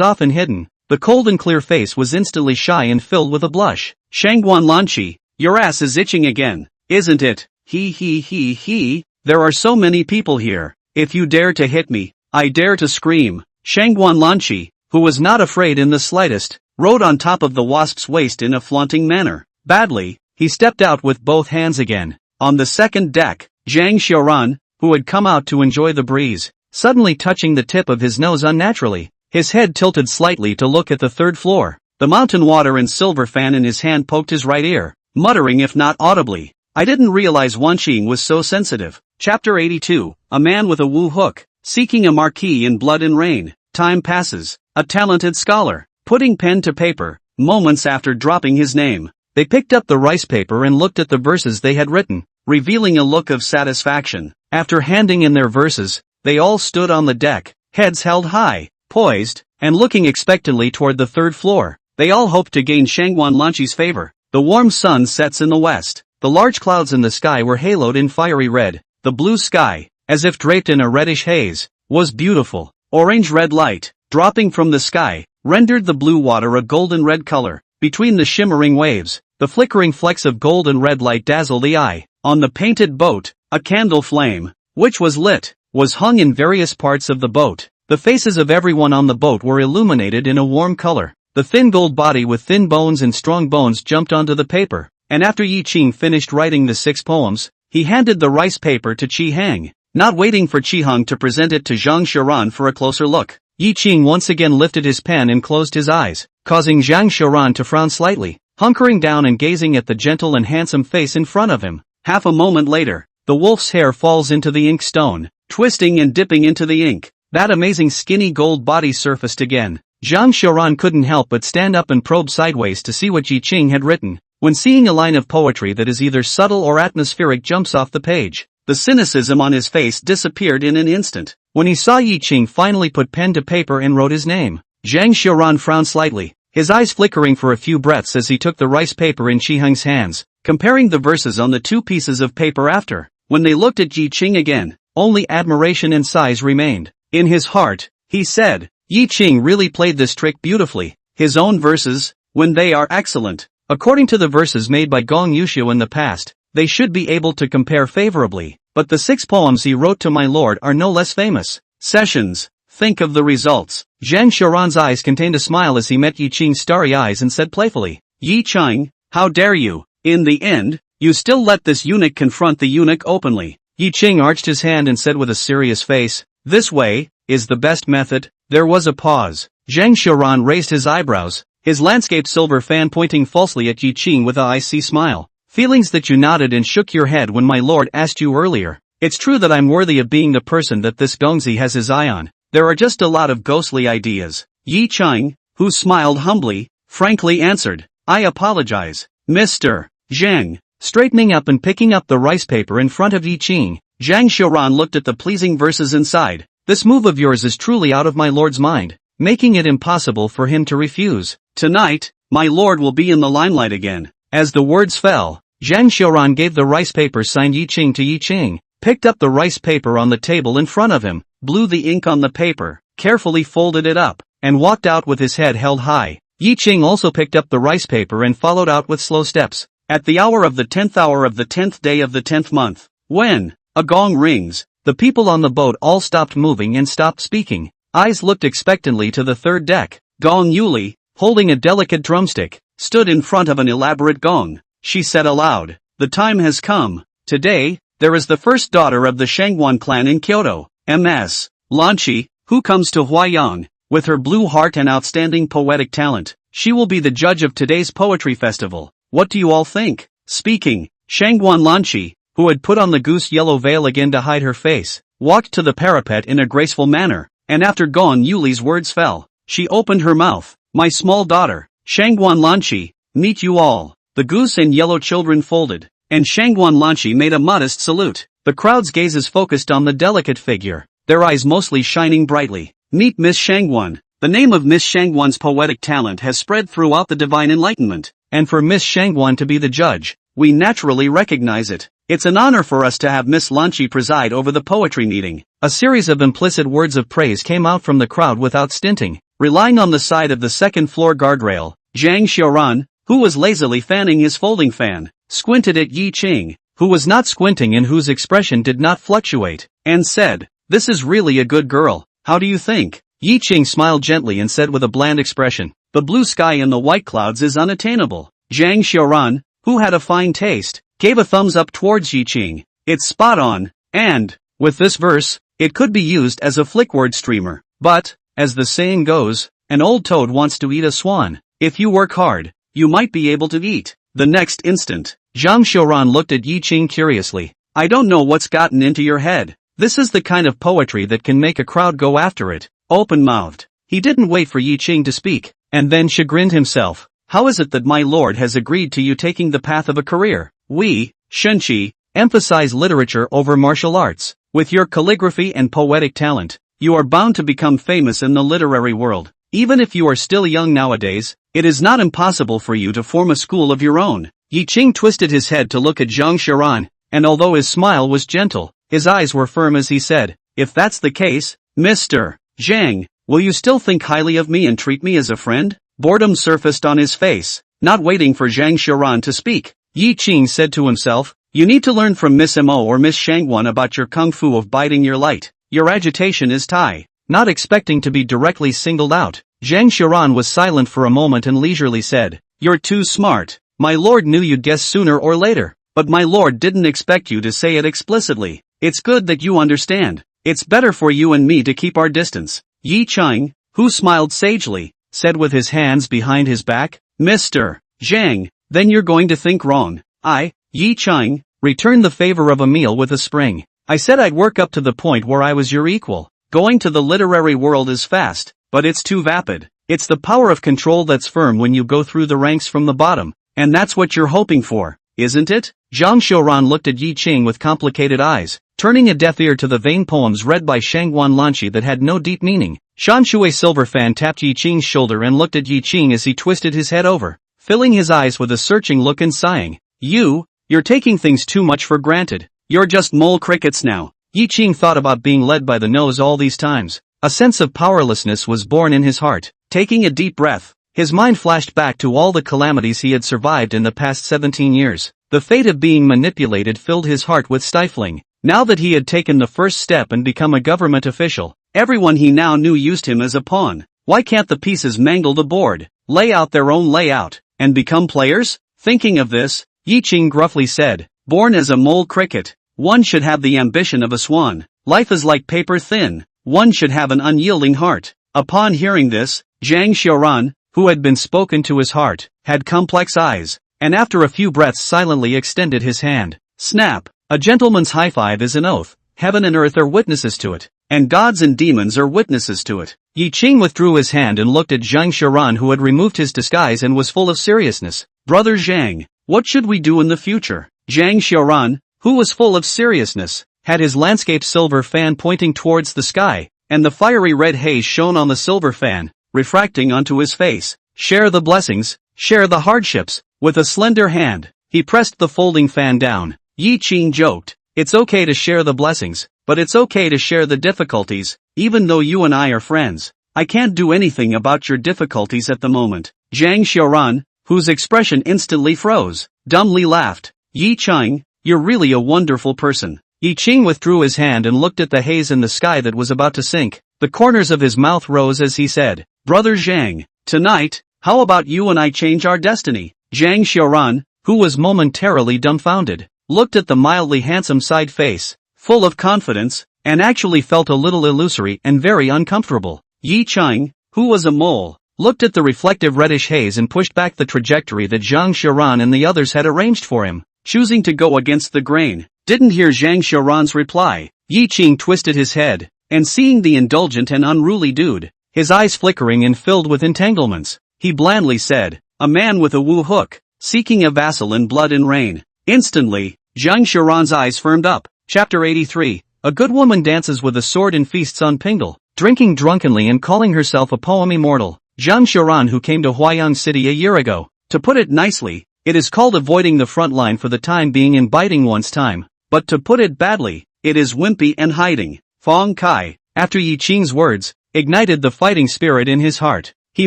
often hidden. The cold and clear face was instantly shy and filled with a blush. Shangwan Lanqi, your ass is itching again, isn't it? He. There are so many people here. If you dare to hit me, I dare to scream. Shangwan Lanqi, who was not afraid in the slightest, rode on top of the wasp's waist in a flaunting manner. Badly, he stepped out with both hands again. On the second deck, Zhang Xiaoran, who had come out to enjoy the breeze, suddenly touching the tip of his nose unnaturally. His head tilted slightly to look at the third floor. The mountain water and silver fan in his hand poked his right ear, muttering if not audibly, I didn't realize Wan Qing was so sensitive. Chapter 82, A Man with a Wu Hook, seeking a marquis in Blood and Rain. Time passes. A talented scholar, putting pen to paper, moments after dropping his name. They picked up the rice paper and looked at the verses they had written, revealing a look of satisfaction. After handing in their verses, they all stood on the deck, heads held high, poised, and looking expectantly toward the third floor. They all hoped to gain Shangwan Lanqi's favor. The warm sun sets in the west. The large clouds in the sky were haloed in fiery red. The blue sky, as if draped in a reddish haze, was beautiful. Orange-red light, dropping from the sky, rendered the blue water a golden-red color. Between the shimmering waves, the flickering flecks of gold and red light dazzled the eye. On the painted boat, a candle flame, which was lit, was hung in various parts of the boat. The faces of everyone on the boat were illuminated in a warm color. The thin gold body with thin bones and strong bones jumped onto the paper, and after Yi Qing finished writing the 6 poems, he handed the rice paper to Qi Hang, not waiting for Qi Hang to present it to Zhang Xiaoran for a closer look. Yi Qing once again lifted his pen and closed his eyes, causing Zhang Xiaoran to frown slightly, hunkering down and gazing at the gentle and handsome face in front of him. Half a moment later, the wolf's hair falls into the ink stone, twisting and dipping into the ink. That amazing skinny gold body surfaced again. Zhang Xiaoran couldn't help but stand up and probe sideways to see what Yi Qing had written. When seeing a line of poetry that is either subtle or atmospheric jumps off the page, the cynicism on his face disappeared in an instant. When he saw Yi Qing finally put pen to paper and wrote his name, Zhang Xiaoran frowned slightly, his eyes flickering for a few breaths as he took the rice paper in Qi Hang's hands, comparing the verses on the two pieces of paper after. When they looked at Yi Qing again, only admiration and sighs remained. In his heart, he said, Yi Qing really played this trick beautifully. His own verses, when they are excellent, according to the verses made by Gong Yuxiu in the past, they should be able to compare favorably, but the 6 poems he wrote to my lord are no less famous. Sessions, think of the results. Zhang Xiaoran's eyes contained a smile as he met Yi Qing's starry eyes and said playfully, Yi Qing, how dare you? In the end, you still let this eunuch confront the eunuch openly. Yi Qing arched his hand and said with a serious face, this way, is the best method. There was a pause. Zhang Xiaoran raised his eyebrows, his landscaped silver fan pointing falsely at Yi Qing with a icy smile. Feelings that you nodded and shook your head when my lord asked you earlier. It's true that I'm worthy of being the person that this Gongzi has his eye on. There are just a lot of ghostly ideas. Yi Cheng, who smiled humbly, frankly answered, I apologize, Mr. Zhang. Straightening up and picking up the rice paper in front of Yi Cheng, Zhang Xiaoran looked at the pleasing verses inside. This move of yours is truly out of my lord's mind, making it impossible for him to refuse. Tonight, my lord will be in the limelight again. As the words fell, Zhang Xiaoran gave the rice paper signed Yi Cheng to Yi Cheng, picked up the rice paper on the table in front of him, blew the ink on the paper, carefully folded it up, and walked out with his head held high. Yi Cheng also picked up the rice paper and followed out with slow steps. At the hour of the 10th hour of the 10th day of the 10th month, when a gong rings, the people on the boat all stopped moving and stopped speaking. Eyes looked expectantly to the third deck. Gong Yuli, holding a delicate drumstick, stood in front of an elaborate gong. She said aloud, the time has come. Today, there is the first daughter of the Shangguan clan in Kyoto, Ms. Lanqi, who comes to Huaiyang. With her blue heart and outstanding poetic talent, she will be the judge of today's poetry festival. What do you all think? Speaking, Shangguan Lanqi, who had put on the goose yellow veil again to hide her face, walked to the parapet in a graceful manner, and after Gong Yuli's words fell, she opened her mouth. My small daughter, Shangguan Lanqi, meet you all. The goose and yellow children folded, and Shangguan Lanqi made a modest salute. The crowd's gazes focused on the delicate figure, their eyes mostly shining brightly. Meet Miss Shangguan. The name of Miss Shangguan's poetic talent has spread throughout the divine enlightenment, and for Miss Shangguan to be the judge, we naturally recognize it. It's an honor for us to have Miss Lanqi preside over the poetry meeting. A series of implicit words of praise came out from the crowd without stinting. Relying on the side of the second-floor guardrail, Zhang Xiaoran, who was lazily fanning his folding fan, squinted at Yi Cheng, who was not squinting and whose expression did not fluctuate, and said, this is really a good girl. How do you think? Yi Cheng smiled gently and said with a bland expression, the blue sky in the white clouds is unattainable. Zhang Xiaoran, who had a fine taste, gave a thumbs up towards Yi Cheng. It's spot on, and, with this verse, it could be used as a flickword streamer. But, as the saying goes, an old toad wants to eat a swan. If you work hard, you might be able to eat. The next instant, Zhang Xiaoran looked at Yi Cheng curiously. I don't know what's gotten into your head. This is the kind of poetry that can make a crowd go after it. Open-mouthed. He didn't wait for Yi Cheng to speak, and then chagrined himself. How is it that my lord has agreed to you taking the path of a career? We, Shenqi, emphasize literature over martial arts. With your calligraphy and poetic talent, you are bound to become famous in the literary world. Even if you are still young nowadays, it is not impossible for you to form a school of your own. Yi Cheng twisted his head to look at Zhang Xiaoran, and although his smile was gentle, his eyes were firm as he said, if that's the case, Mr. Zhang, will you still think highly of me and treat me as a friend? Boredom surfaced on his face. Not waiting for Zhang Xiaoran to speak, Yi Cheng said to himself, you need to learn from Miss Mo or Miss Shangguan about your kung fu of biding your light. Your agitation is Tai. Not expecting to be directly singled out, Zhang Xiaoran was silent for a moment and leisurely said, you're too smart. My lord knew you'd guess sooner or later, but my lord didn't expect you to say it explicitly. It's good that you understand. It's better for you and me to keep our distance. Yi Cheng, who smiled sagely, said with his hands behind his back, Mr. Zhang, then you're going to think wrong. I, Yi Cheng, returned the favor of a meal with a spring. I said I'd work up to the point where I was your equal. Going to the literary world is fast, but it's too vapid. It's the power of control that's firm when you go through the ranks from the bottom, and that's what you're hoping for, isn't it? Zhang Xiaoran looked at Yi Cheng with complicated eyes, turning a deaf ear to the vain poems read by Shangguan Lanqi that had no deep meaning. Shan Shui Silverfan tapped Yi Cheng's shoulder and looked at Yi Cheng as he twisted his head over, filling his eyes with a searching look and sighing. You're taking things too much for granted. You're just mole crickets now. Yi Cheng thought about being led by the nose all these times. A sense of powerlessness was born in his heart. Taking a deep breath, his mind flashed back to all the calamities he had survived in the past 17 years. The fate of being manipulated filled his heart with stifling. Now that he had taken the first step and become a government official, everyone he now knew used him as a pawn. Why can't the pieces mangle the board, lay out their own layout, and become players? Thinking of this, Yi Cheng gruffly said, born as a mole cricket, one should have the ambition of a swan. Life is like paper thin, one should have an unyielding heart. Upon hearing this, Zhang Xiaoran, who had been spoken to his heart, had complex eyes, and after a few breaths silently extended his hand. Snap! A gentleman's high five is an oath, heaven and earth are witnesses to it, and gods and demons are witnesses to it. Yi Qing withdrew his hand and looked at Zhang Xiaoran, who had removed his disguise and was full of seriousness. Brother Zhang, what should we do in the future? Zhang Xiaoran, who was full of seriousness, had his landscape silver fan pointing towards the sky, and the fiery red haze shone on the silver fan, refracting onto his face. Share the blessings, share the hardships. With a slender hand, he pressed the folding fan down. Yi Qing joked, it's okay to share the blessings, but it's okay to share the difficulties, even though you and I are friends. I can't do anything about your difficulties at the moment. Zhang Xiaoran, whose expression instantly froze, dumbly laughed. Yi Qing, you're really a wonderful person. Yi Qing withdrew his hand and looked at the haze in the sky that was about to sink. The corners of his mouth rose as he said, Brother Zhang, tonight, how about you and I change our destiny? Zhang Xiaoran, who was momentarily dumbfounded, looked at the mildly handsome side face, full of confidence, and actually felt a little illusory and very uncomfortable. Yi Qing, who was a mole, looked at the reflective reddish haze and pushed back the trajectory that Zhang Xiaoran and the others had arranged for him, choosing to go against the grain. Didn't hear Zhang Xiaoran's reply. Yi Qing twisted his head, and seeing the indulgent and unruly dude, his eyes flickering and filled with entanglements, he blandly said, a man with a woo hook, seeking a vassal in blood and rain. Instantly, Zhang Xiaoran's eyes firmed up. Chapter 83, A good woman dances with a sword and feasts on Pingle, drinking drunkenly and calling herself a poem immortal. Zhang Xiaoran, who came to Huayang City a year ago. To put it nicely, it is called avoiding the front line for the time being and biding one's time. But to put it badly, it is wimpy and hiding. Fong Kai, after Yi Qing's words, ignited the fighting spirit in his heart. He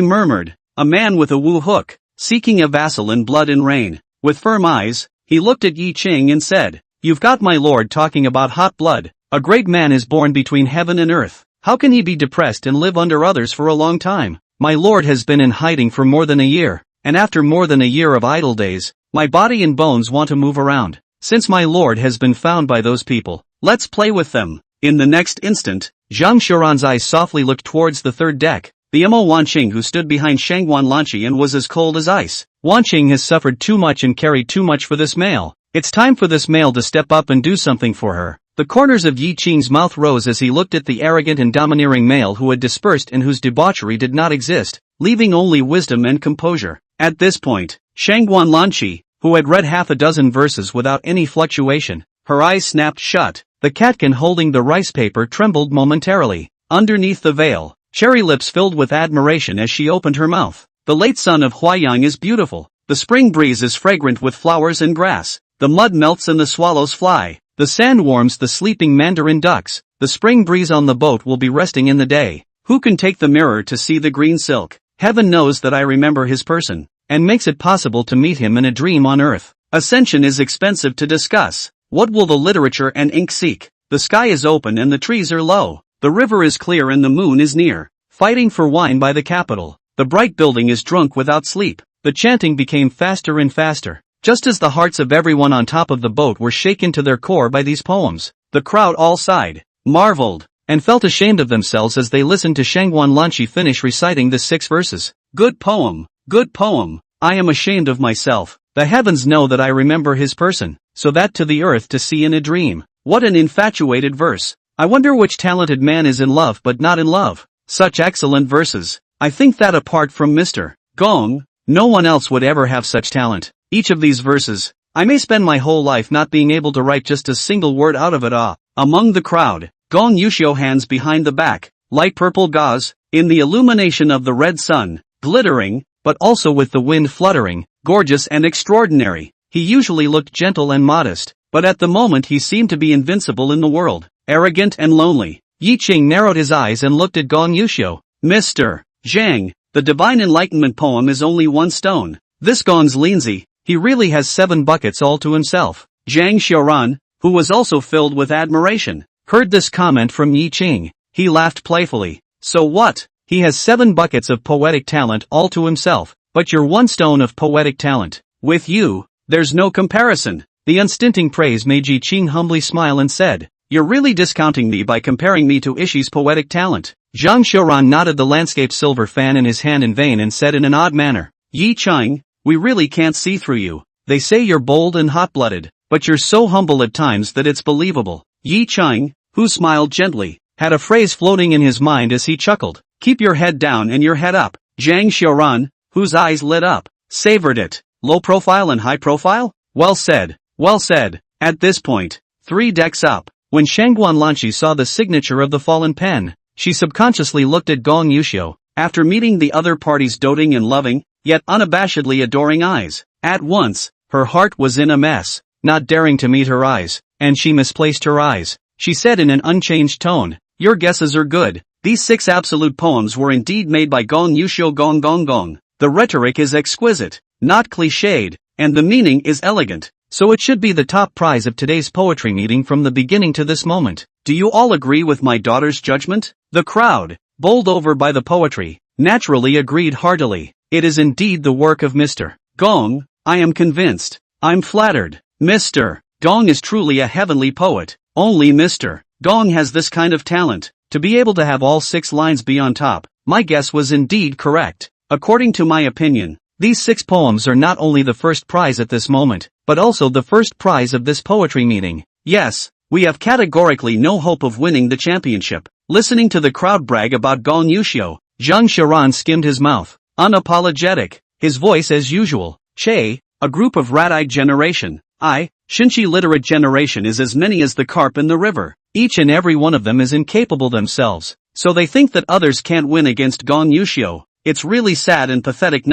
murmured, a man with a woo hook, seeking a vassal in blood and rain. With firm eyes, he looked at Yi Qing and said, you've got my lord talking about hot blood. A great man is born between heaven and earth. How can he be depressed and live under others for a long time? My lord has been in hiding for more than a year, and after more than a year of idle days, my body and bones want to move around. Since my lord has been found by those people, let's play with them. In the next instant, Zhang Xiaoran's eyes softly looked towards the third deck. The Mo Wanqing, who stood behind Shangguan Lanqi and was as cold as ice. Wanqing has suffered too much and carried too much for this male. It's time for this male to step up and do something for her. The corners of Yi Qing's mouth rose as he looked at the arrogant and domineering male who had dispersed and whose debauchery did not exist, leaving only wisdom and composure. At this point, Shangguan Lanqi, who had read half a dozen verses without any fluctuation, her eyes snapped shut. The catkin holding the rice paper trembled momentarily. Underneath the veil, cherry lips filled with admiration as she opened her mouth. The late sun of Huayang is beautiful. The spring breeze is fragrant with flowers and grass. The mud melts and the swallows fly. The sand warms the sleeping mandarin ducks. The spring breeze on the boat will be resting in the day. Who can take the mirror to see the green silk? Heaven knows that I remember his person, and makes it possible to meet him in a dream on earth. Ascension is expensive to discuss. What will the literature and ink seek? The sky is open and the trees are low. The river is clear and the moon is near. Fighting for wine by the capital. The bright building is drunk without sleep. The chanting became faster and faster. Just as the hearts of everyone on top of the boat were shaken to their core by these poems, the crowd all sighed, marveled, and felt ashamed of themselves as they listened to Shangguan Lanqi finish reciting the 6 verses. Good poem, good poem. I am ashamed of myself. The heavens know that I remember his person, so that to the earth to see in a dream. What an infatuated verse. I wonder which talented man is in love but not in love. Such excellent verses. I think that apart from Mr. Gong, no one else would ever have such talent. Each of these verses, I may spend my whole life not being able to write just a single word out of it. Among the crowd, Gong Yuxiu, hands behind the back, light purple gauze, in the illumination of the red sun, glittering, but also with the wind fluttering, gorgeous and extraordinary. He usually looked gentle and modest, but at the moment he seemed to be invincible in the world, arrogant and lonely. Yi Qing narrowed his eyes and looked at Gong Yuxiu. Mr. Zhang, the Divine Enlightenment poem is only 1 stone. This Gong's leansy, he really has 7 buckets all to himself. Zhang Xiaoran, who was also filled with admiration, heard this comment from Yi Qing. He laughed playfully. So what? He has 7 buckets of poetic talent all to himself, but you're 1 stone of poetic talent. With you, there's no comparison. The unstinting praise made Yi Qing humbly smile and said, you're really discounting me by comparing me to Ishi's poetic talent. Zhang Xiaoran nodded the landscape silver fan in his hand in vain and said in an odd manner, Yi Qing, we really can't see through you. They say you're bold and hot-blooded, but you're so humble at times that it's believable. Yi Cheng, who smiled gently, had a phrase floating in his mind as he chuckled. Keep your head down and your head up. Zhang Xiaoran, whose eyes lit up, savored it. Low profile and high profile? Well said, well said. At this point, 3 decks up. When Shangguan Lanqi saw the signature of the fallen pen, she subconsciously looked at Gong Yuxiu, after meeting the other party's doting and loving, yet unabashedly adoring eyes. At once, her heart was in a mess, not daring to meet her eyes, and she misplaced her eyes. She said in an unchanged tone, your guesses are good. These 6 absolute poems were indeed made by Gong Yuxiu Gong Gong Gong. The rhetoric is exquisite, not cliched, and the meaning is elegant. So it should be the top prize of today's poetry meeting from the beginning to this moment. Do you all agree with my daughter's judgment? The crowd, bowled over by the poetry, naturally agreed heartily. It is indeed the work of Mr. Gong. I am convinced. I'm flattered. Mr. Gong is truly a heavenly poet. Only Mr. Gong has this kind of talent, to be able to have all 6 lines be on top. My guess was indeed correct. According to my opinion, these 6 poems are not only the first prize at this moment, but also the first prize of this poetry meeting. Yes, we have categorically no hope of winning the championship. Listening to the crowd brag about Gong Yuxiu, Zhang Xiaoran skimmed his mouth, unapologetic, his voice as usual. Che, a group of rat-eyed generation. Shinchi literate generation is as many as the carp in the river. Each and every one of them is incapable themselves, so they think that others can't win against Gong Yuxiu. It's really sad and pathetic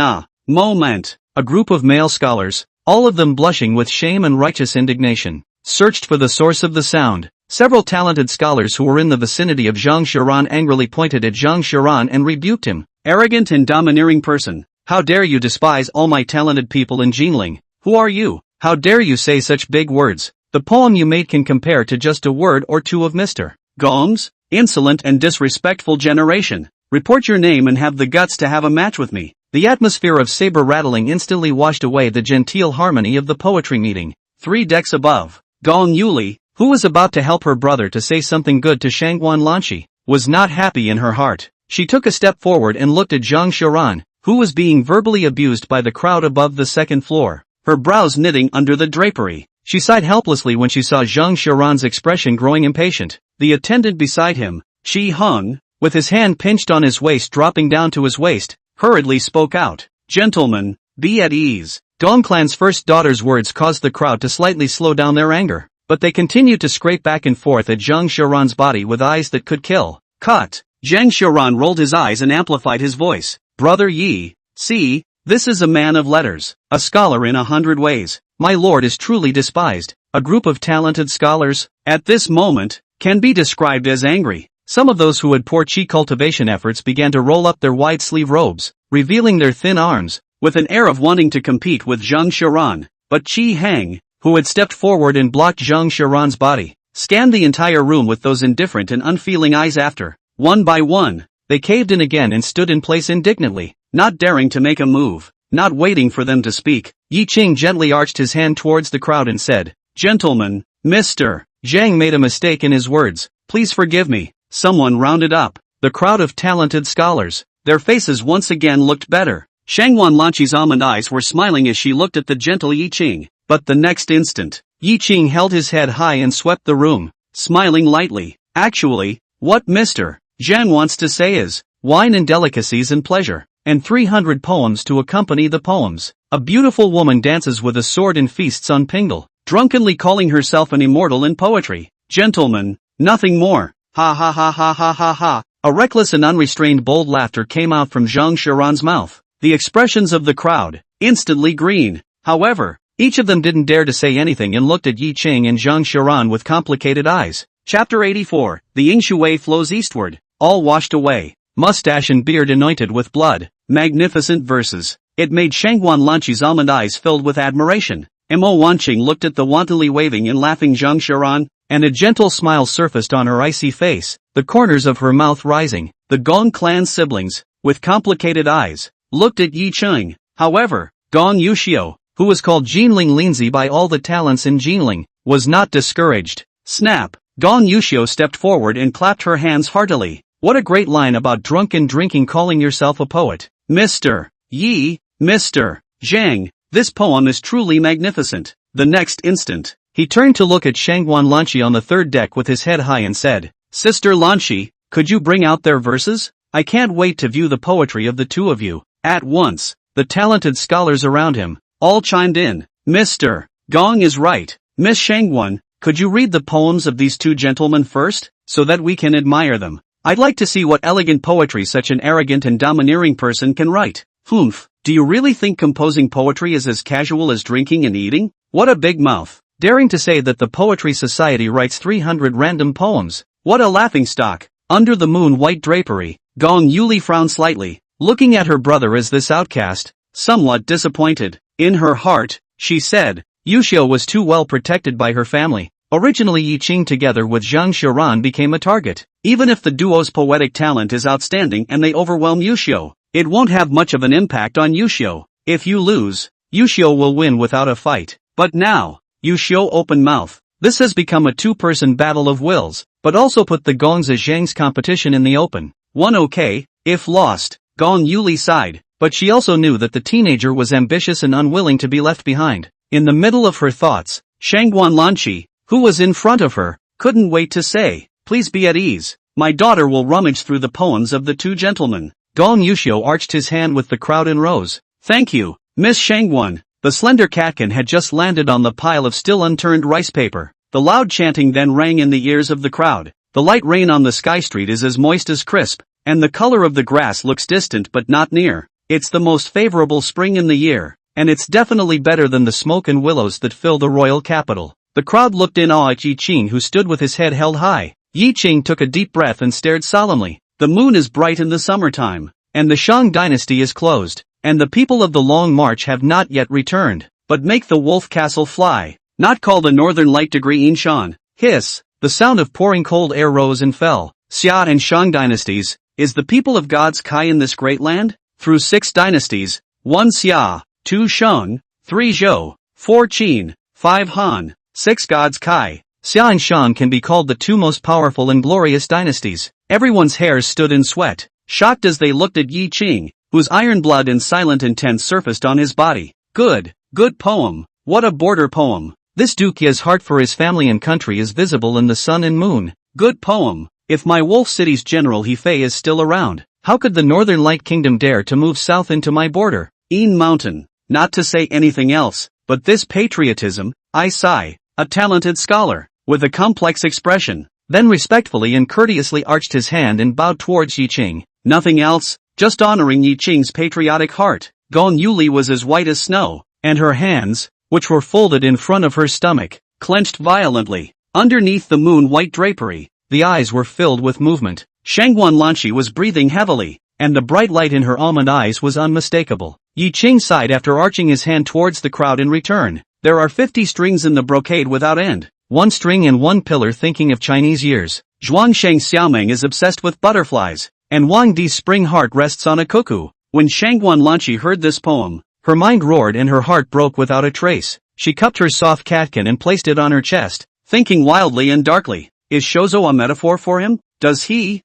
moment. A group of male scholars, all of them blushing with shame and righteous indignation, searched for the source of the sound. Several talented scholars who were in the vicinity of Zhang Xiaoran angrily pointed at Zhang Xiaoran and rebuked him. Arrogant and domineering person, how dare you despise all my talented people in Jinling? Who are you? How dare you say such big words? The poem you made can compare to just a word or two of Mr. Gong's insolent and disrespectful generation. Report your name and have the guts to have a match with me. The atmosphere of saber rattling instantly washed away the genteel harmony of the poetry meeting. 3 decks above, Gong Yuli, who was about to help her brother to say something good to Shangguan Lanqi, was not happy in her heart. She took a step forward and looked at Zhang Xiaoran, who was being verbally abused by the crowd above the 2nd floor, her brows knitting under the drapery. She sighed helplessly when she saw Zhang Xiaoran's expression growing impatient. The attendant beside him, Shi Hung, with his hand pinched on his waist dropping down to his waist, hurriedly spoke out. Gentlemen, be at ease. Gong Clan's first daughter's words caused the crowd to slightly slow down their anger, but they continued to scrape back and forth at Zhang Xiaoran's body with eyes that could kill. Cut. Zhang Xiaoran rolled his eyes and amplified his voice. Brother Yi, see, this is a man of letters, a scholar in 100 ways. My lord is truly despised. A group of talented scholars, at this moment, can be described as angry. Some of those who had poor chi cultivation efforts began to roll up their wide-sleeve robes, revealing their thin arms, with an air of wanting to compete with Zhang Xiaoran. But Qi Hang, who had stepped forward and blocked Zhang Xiaoran's body, scanned the entire room with those indifferent and unfeeling eyes after. One by one, they caved in again and stood in place indignantly, not daring to make a move, not waiting for them to speak. Yi Qing gently arched his hand towards the crowd and said, Gentlemen, Mr. Zhang made a mistake in his words. Please forgive me. Someone rounded up the crowd of talented scholars. Their faces once again looked better. Shangguan Lanqi's almond eyes were smiling as she looked at the gentle Yi Qing, but the next instant, Yi Qing held his head high and swept the room, smiling lightly. Actually, what Mr. Zhang wants to say is, wine and delicacies and pleasure, and 300 poems to accompany the poems. A beautiful woman dances with a sword and feasts on Pingle, drunkenly calling herself an immortal in poetry. Gentlemen, nothing more. Ha ha ha ha ha ha ha. A reckless and unrestrained bold laughter came out from Zhang Xiaoran's mouth. The expressions of the crowd, instantly green. However, each of them didn't dare to say anything and looked at Yi Qing and Zhang Xiaoran with complicated eyes. Chapter 84, The Yingshui flows eastward, all washed away, mustache and beard anointed with blood. Magnificent verses. It made Shangguan Lanqi's almond eyes filled with admiration. Mo Wanqing looked at the wantonly waving and laughing Zhang Xiaoran, and a gentle smile surfaced on her icy face, the corners of her mouth rising. The Gong clan siblings, with complicated eyes, looked at Yi Qing. However, Gong Yuxiu, who was called Jinling Linzi by all the talents in Jinling, was not discouraged. Snap! Gong Yuxiu stepped forward and clapped her hands heartily. What a great line about drunken drinking calling yourself a poet. Mr. Yi, Mr. Zhang, this poem is truly magnificent. The next instant, He turned to look at Shangguan Lanqi on the third deck with his head high and said, "Sister Lanqi, could you bring out their verses? I can't wait to view the poetry of the two of you." At once, the talented scholars around him all chimed in. "Mr. Gong is right. Miss Shangguan, could you read the poems of these two gentlemen first, so that we can admire them? I'd like to see what elegant poetry such an arrogant and domineering person can write." "Humph, do you really think composing poetry is as casual as drinking and eating? What a big mouth. Daring to say that the Poetry Society writes 300 random poems. What a laughingstock." Under the moon-white drapery, Gong Yuli frowned slightly, looking at her brother as this outcast, somewhat disappointed. In her heart, she said, Yuxiu was too well protected by her family. Originally Yi Qing together with Zhang Xiran became a target. Even if the duo's poetic talent is outstanding and they overwhelm Yuxiu, it won't have much of an impact on Yuxiu. If you lose, Yuxiu will win without a fight. But now, Yuxiu open mouth. This has become a two-person battle of wills, but also put the Gong's Zhang's competition in the open. One okay, if lost, Gong Yuli sighed, but she also knew that the teenager was ambitious and unwilling to be left behind. In the middle of her thoughts, Shangguan Lanqi, who was in front of her, couldn't wait to say, "Please be at ease. My daughter will rummage through the poems of the two gentlemen." Gong Yuxiu arched his hand with the crowd and rose. "Thank you, Miss Shangguan." The slender catkin had just landed on the pile of still unturned rice paper. The loud chanting then rang in the ears of the crowd. The light rain on the sky street is as moist as crisp, and the color of the grass looks distant but not near. It's the most favorable spring in the year, and it's definitely better than the smoke and willows that fill the royal capital. The crowd looked in awe at Yi Qing, who stood with his head held high. Yi Qing took a deep breath and stared solemnly. The moon is bright in the summertime, and the Shang dynasty is closed, and the people of the Long March have not yet returned. But make the wolf castle fly, not call the northern light degree Inshan. Hiss, the sound of pouring cold air rose and fell. Xia and Shang dynasties, is the people of gods Kai in this great land? Through 6 dynasties, 1 Xia, 2 Shang, 3 Zhou, 4 Qin, 5 Han, 6 gods Kai. Xia and Shang can be called the 2 most powerful and glorious dynasties. Everyone's hairs stood in sweat, shocked as they looked at Yi Qing, whose iron blood and silent intent surfaced on his body. Good poem. What a border poem. This duke's heart for his family and country is visible in the sun and moon. Good poem. If my Wolf City's general Hefei is still around, how could the Northern Light Kingdom dare to move south into my border? Een Mountain. Not to say anything else, but this patriotism, I sigh. A talented scholar, with a complex expression, then respectfully and courteously arched his hand and bowed towards Yi Qing. Nothing else, just honoring Yi Qing's patriotic heart. Gong Yuli was as white as snow, and her hands, which were folded in front of her stomach, clenched violently. Underneath the moon-white drapery, the eyes were filled with movement. Shangguan Lanqi was breathing heavily, and the bright light in her almond eyes was unmistakable. Yi Qing sighed after arching his hand towards the crowd in return. There are 50 strings in the brocade without end. 1 string and 1 pillar thinking of Chinese years. Zhuangsheng Xiaomeng is obsessed with butterflies, and Wang Di's spring heart rests on a cuckoo. When Shangguan Lanqi heard this poem, her mind roared and her heart broke without a trace. She cupped her soft catkin and placed it on her chest, thinking wildly and darkly. Is Shouzo a metaphor for him? Does he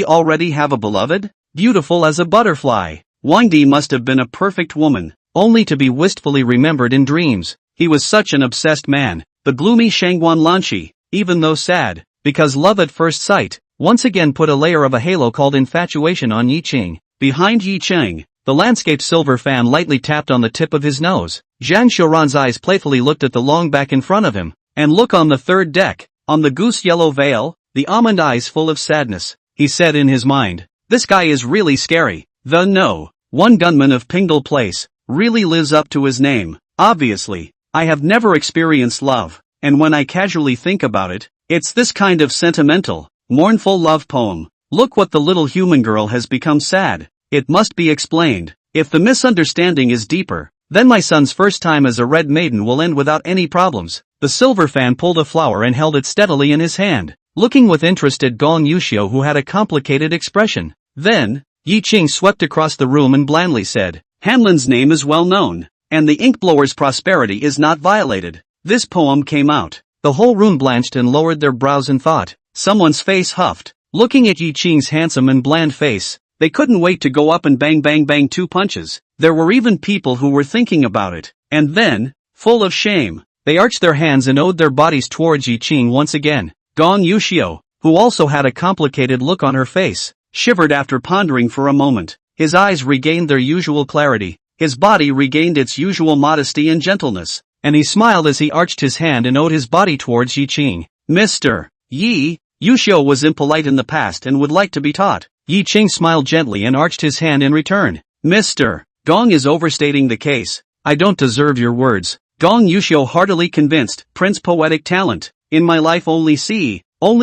already have a beloved? Beautiful as a butterfly. Wang Di must have been a perfect woman, only to be wistfully remembered in dreams. He was such an obsessed man. The gloomy Shangguan Lanqi, even though sad, because love at first sight, once again put a layer of a halo called infatuation on Yi Qing. Behind Yi Qing, the landscape silver fan lightly tapped on the tip of his nose. Zhang Xiuran's eyes playfully looked at the long back in front of him. And look on the third deck, on the goose-yellow veil, the almond eyes full of sadness. He said in his mind, this guy is really scary. One gunman of Pingdal Place, really lives up to his name. Obviously, I have never experienced love, and when I casually think about it, it's this kind of sentimental, mournful love poem. Look what the little human girl has become sad. It must be explained. If the misunderstanding is deeper, then my son's first time as a red maiden will end without any problems. The silver fan pulled a flower and held it steadily in his hand, looking with interest at Gong Yuxiu, who had a complicated expression. Then, Yi Qing swept across the room and blandly said, Hanlin's name is well known, and the inkblower's prosperity is not violated. This poem came out. The whole room blanched and lowered their brows in thought. Someone's face huffed. Looking at Yi Qing's handsome and bland face, they couldn't wait to go up and bang bang bang 2 punches. There were even people who were thinking about it. And then, full of shame, They arched their hands and owed their bodies towards Yi Qing once again. Gong Yuxiu, who also had a complicated look on her face, shivered after pondering for a moment. His eyes regained their usual clarity, his body regained its usual modesty and gentleness, and he smiled as he arched his hand and owed his body towards Yi Qing. Mr. Yi, Yuxiu was impolite in the past and would like to be taught. Yi Qing smiled gently and arched his hand in return. Mr. Gong is overstating the case. I don't deserve your words. Gong Yuxiu heartily convinced. Prince Poetic Talent. In my life only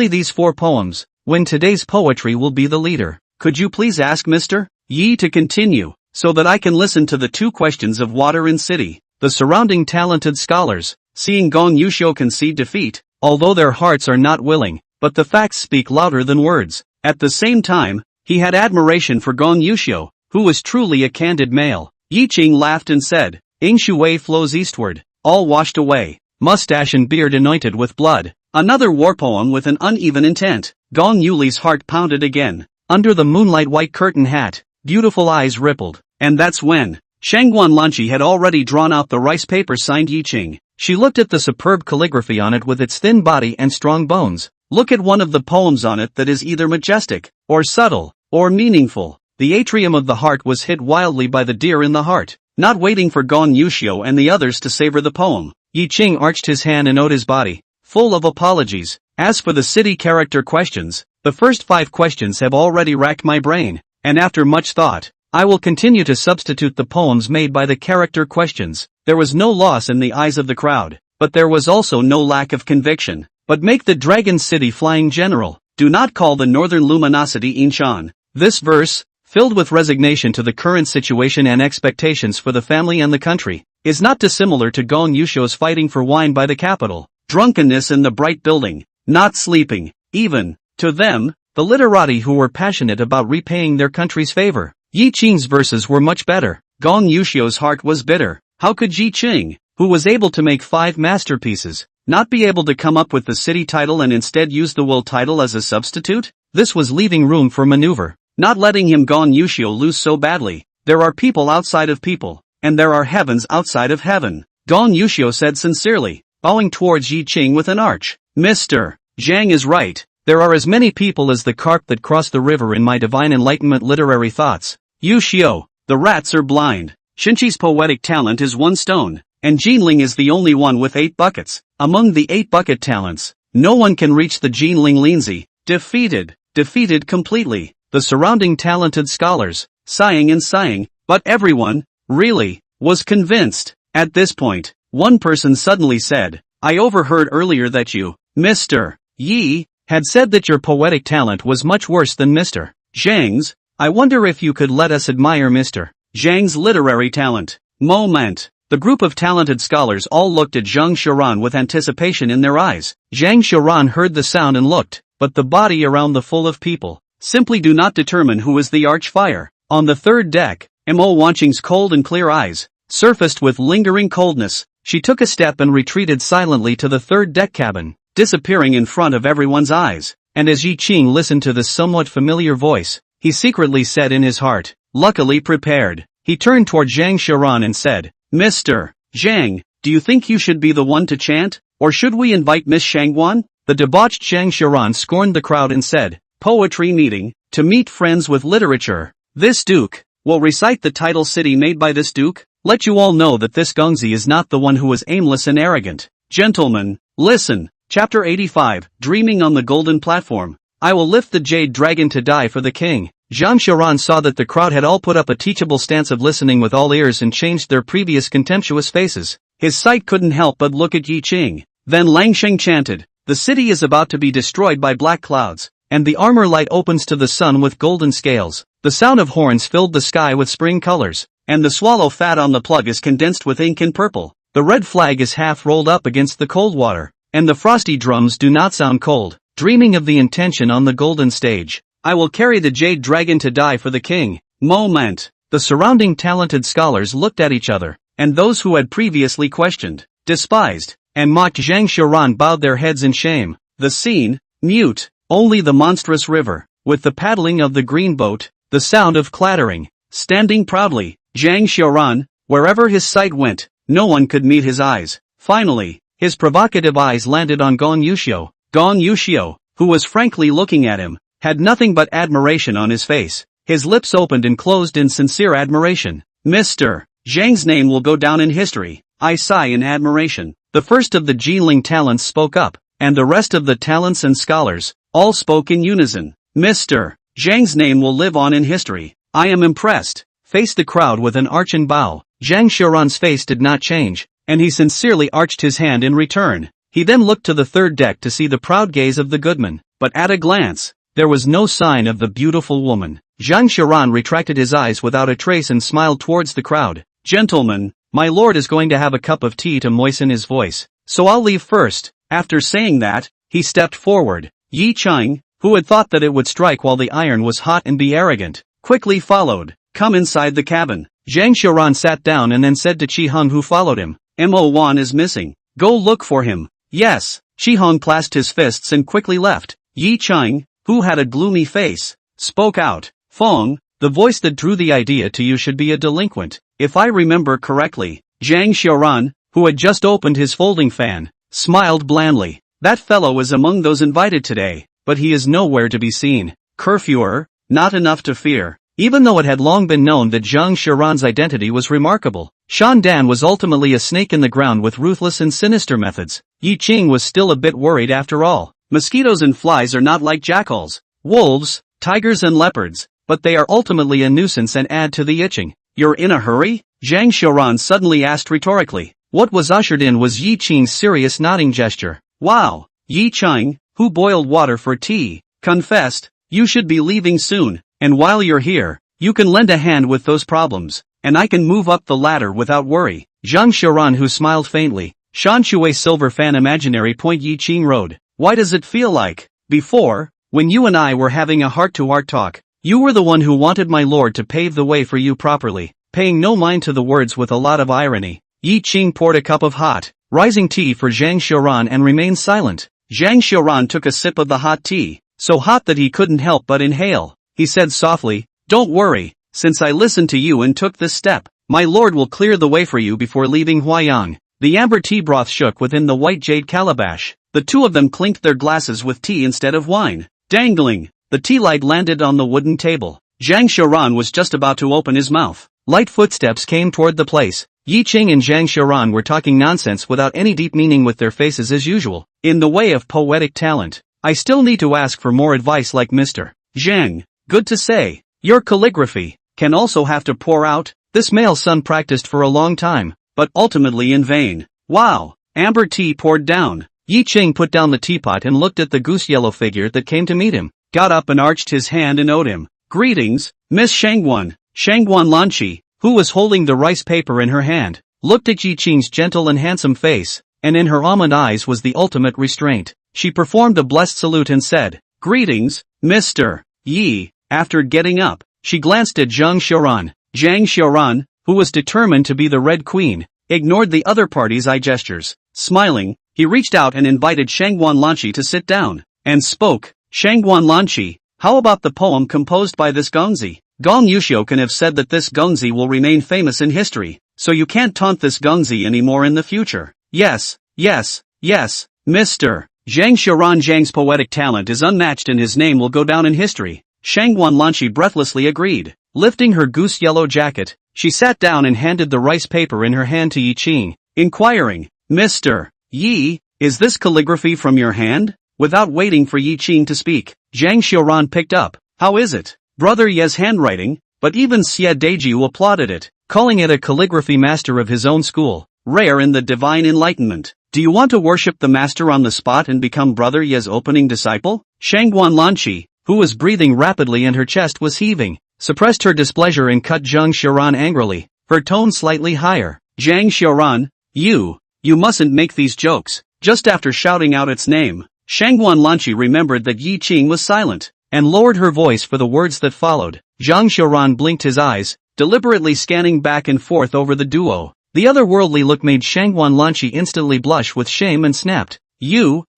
these 4 poems. When today's poetry will be the leader. Could you please ask Mr. Yi to continue, so that I can listen to the 2 questions of Water and City. The surrounding talented scholars, seeing Gong Yuxiu concede defeat, although their hearts are not willing, but the facts speak louder than words. At the same time, he had admiration for Gong Yuxiu, who was truly a candid male. Yi Qing laughed and said, Shui flows eastward, all washed away, mustache and beard anointed with blood. Another war poem with an uneven intent. Gong Yuli's heart pounded again. Under the moonlight white curtain hat, beautiful eyes rippled. And that's when Shangguan Lanqi had already drawn out the rice paper signed Yi Qing. She looked at the superb calligraphy on it with its thin body and strong bones. Look at one of the poems on it that is either majestic, or subtle, or meaningful. The atrium of the heart was hit wildly by the deer in the heart. Not waiting for Gong Yuxiu and the others to savor the poem, Yi Qing arched his hand and owed his body, full of apologies. As for the city character questions, the first 5 questions have already racked my brain, and after much thought, I will continue to substitute the poems made by the character questions. There was no loss in the eyes of the crowd, but there was also no lack of conviction. But make the Dragon City flying general. Do not call the northern luminosity Inshan. This verse, filled with resignation to the current situation and expectations for the family and the country, is not dissimilar to Gong Yuxiu's fighting for wine by the capital, drunkenness in the bright building, not sleeping, even, to them, the literati who were passionate about repaying their country's favor. Yi Qing's verses were much better. Gong Yuxiu's heart was bitter. How could Yi Qing, who was able to make 5 masterpieces, not be able to come up with the city title and instead use the world title as a substitute? This was leaving room for maneuver. Not letting him Gong Yuxiu lose so badly. There are people outside of people, and there are heavens outside of heaven. Gong Yuxiu said sincerely, bowing towards Yi Qing with an arch. Mr. Zhang is right. There are as many people as the carp that cross the river in my divine enlightenment literary thoughts. Yuxiu, the rats are blind. Shinqi's poetic talent is 1 stone, and Jinling is the only one with 8 buckets. Among the 8 bucket talents, no one can reach the Jinling Linzi. Defeated completely. The surrounding talented scholars, sighing and sighing, but everyone, really, was convinced. At this point, one person suddenly said, I overheard earlier that you, Mr. Yi, had said that your poetic talent was much worse than Mr. Zhang's. I wonder if you could let us admire Mr. Zhang's literary talent. Moment. The group of talented scholars all looked at Zhang Xiaoran with anticipation in their eyes. Zhang Xiaoran heard the sound and looked, but the body around the full of people simply do not determine who is the archfire. On the 3rd deck, Mo Wanqing's cold and clear eyes surfaced with lingering coldness. She took a step and retreated silently to the 3rd deck cabin, disappearing in front of everyone's eyes. And as Yi Qing listened to the somewhat familiar voice, he secretly said in his heart, luckily prepared. He turned toward Zhang Xiaoran and said, Mr. Zhang, do you think you should be the one to chant, or should we invite Miss Shangguan? The debauched Zhang Xiaoran scorned the crowd and said, poetry meeting, to meet friends with literature. This duke will recite the title city made by this duke. Let you all know that this Gongzi is not the one who is aimless and arrogant. Gentlemen, listen. Chapter 85, Dreaming on the Golden Platform. I will lift the jade dragon to die for the king. Zhang Xiaoran saw that the crowd had all put up a teachable stance of listening with all ears and changed their previous contemptuous faces. His sight couldn't help but look at Yi Qing. Then Langsheng chanted, the city is about to be destroyed by black clouds, and the armor light opens to the sun with golden scales. The sound of horns filled the sky with spring colors, and the swallow fat on the plug is condensed with ink and purple. The red flag is half rolled up against the cold water, and the frosty drums do not sound cold. Dreaming of the intention on the golden stage, I will carry the jade dragon to die for the king. Moment. The surrounding talented scholars looked at each other, and those who had previously questioned, despised, and mocked Zhang Xiaoran bowed their heads in shame. The scene, mute, only the monstrous river, with the paddling of the green boat, the sound of clattering, standing proudly, Zhang Xiaoran, wherever his sight went, no one could meet his eyes. Finally, His provocative eyes landed on Gong Yuxiu. Gong Yuxiu, who was frankly looking at him, had nothing but admiration on his face. His lips opened and closed in sincere admiration. Mr. Zhang's name will go down in history. I sigh in admiration. The first of the Jiling talents spoke up, and the rest of the talents and scholars all spoke in unison. Mr. Zhang's name will live on in history. I am impressed. Faced the crowd with an arching bow. Zhang Xiaoran's face did not change, and he sincerely arched his hand in return. He then looked to the third deck to see the proud gaze of the goodman, but at a glance, there was no sign of the beautiful woman. Zhang Xiaoran retracted his eyes without a trace and smiled towards the crowd. Gentlemen, my lord is going to have a cup of tea to moisten his voice, so I'll leave first. After saying that, he stepped forward. Yi Cheng, who had thought that it would strike while the iron was hot and be arrogant, quickly followed. Come inside the cabin. Zhang Xiaoran sat down and then said to Qi Hong who followed him, Mo Wan is missing. Go look for him. Yes. Qi Hong clasped his fists and quickly left. Yi Cheng, who had a gloomy face, spoke out. Feng, the voice that drew the idea to you should be a delinquent, if I remember correctly. Zhang Xiaoran, who had just opened his folding fan, smiled blandly. That fellow is among those invited today, but he is nowhere to be seen. Curfewer, not enough to fear. Even though it had long been known that Zhang Xiaoran's identity was remarkable, Shan Dan was ultimately a snake in the ground with ruthless and sinister methods. Yi Qing was still a bit worried after all. Mosquitoes and flies are not like jackals, wolves, tigers and leopards, but they are ultimately a nuisance and add to the itching. You're in a hurry? Zhang Xiaoran suddenly asked rhetorically. What was ushered in was Yi Qing's serious nodding gesture. Wow. Yi Cheng, who boiled water for tea, confessed, you should be leaving soon. And while you're here, you can lend a hand with those problems, and I can move up the ladder without worry. Zhang Xiaoran who smiled faintly. Shan Shui Silver Fan Imaginary Point Yi Qing Road. Why does it feel like, before, when you and I were having a heart-to-heart talk, you were the one who wanted my lord to pave the way for you properly, paying no mind to the words with a lot of irony. Yi Qing poured a cup of hot, rising tea for Zhang Xiaoran and remained silent. Zhang Xiaoran took a sip of the hot tea, so hot that he couldn't help but inhale. He said softly, don't worry, since I listened to you and took this step, my lord will clear the way for you before leaving Huayang. The amber tea broth shook within the white jade calabash. The two of them clinked their glasses with tea instead of wine. Dangling, the tea light landed on the wooden table. Zhang Xiaoran was just about to open his mouth. Light footsteps came toward the place. Yi Qing and Zhang Xiaoran were talking nonsense without any deep meaning with their faces as usual. In the way of poetic talent, I still need to ask for more advice like Mr. Zhang. Good to say. Your calligraphy can also have to pour out. This male son practiced for a long time, but ultimately in vain. Wow. Amber tea poured down. Yi Qing put down the teapot and looked at the goose-yellow figure that came to meet him, got up and arched his hand and owed him. Greetings, Miss Shangguan. Shangguan Lanqi, who was holding the rice paper in her hand, looked at Yi Qing's gentle and handsome face, and in her almond eyes was the ultimate restraint. She performed a blessed salute and said, Greetings, Mr. Yi. After getting up, she glanced at Zhang Xiaoran. Zhang Xiaoran, who was determined to be the Red Queen, ignored the other party's eye gestures. Smiling, he reached out and invited Shangguan Lanqi to sit down, and spoke. Shangguan Lanqi, how about the poem composed by this Gongzi? Gong Yuxiu can have said that this Gongzi will remain famous in history, so you can't taunt this Gongzi anymore in the future. Yes, yes, yes, Mr. Zhang Xiaoran. Zhang's poetic talent is unmatched and his name will go down in history. Shangguan Lanqi breathlessly agreed. Lifting her goose-yellow jacket, she sat down and handed the rice paper in her hand to Yi Qing, inquiring, Mr. Yi, is this calligraphy from your hand? Without waiting for Yi Qing to speak, Zhang Xiaoran picked up. How is it? Brother Ye's handwriting, but even Xie Dejiu applauded it, calling it a calligraphy master of his own school, rare in the divine enlightenment. Do you want to worship the master on the spot and become Brother Ye's opening disciple? Shangguan Lanqi, who was breathing rapidly and her chest was heaving, suppressed her displeasure and cut Zhang Xiaoran angrily, her tone slightly higher. Zhang Xiaoran, you mustn't make these jokes. Just after shouting out its name, Shangguan Lanqi remembered that Yi Qing was silent, and lowered her voice for the words that followed. Zhang Xiaoran blinked his eyes, deliberately scanning back and forth over the duo. The otherworldly look made Shangguan Lanqi instantly blush with shame and snapped.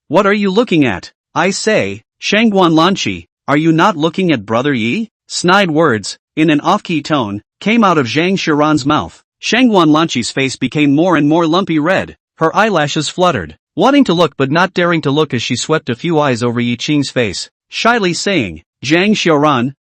What are you looking at? I say, Shangguan Lanqi, are you not looking at Brother Yi? Snide words, in an off-key tone, came out of Zhang Xiaoran's mouth. Shangguan Lanqi's face became more and more lumpy red. Her eyelashes fluttered, wanting to look but not daring to look as she swept a few eyes over Yi Qing's face, shyly saying, "Zhang Xiaoran,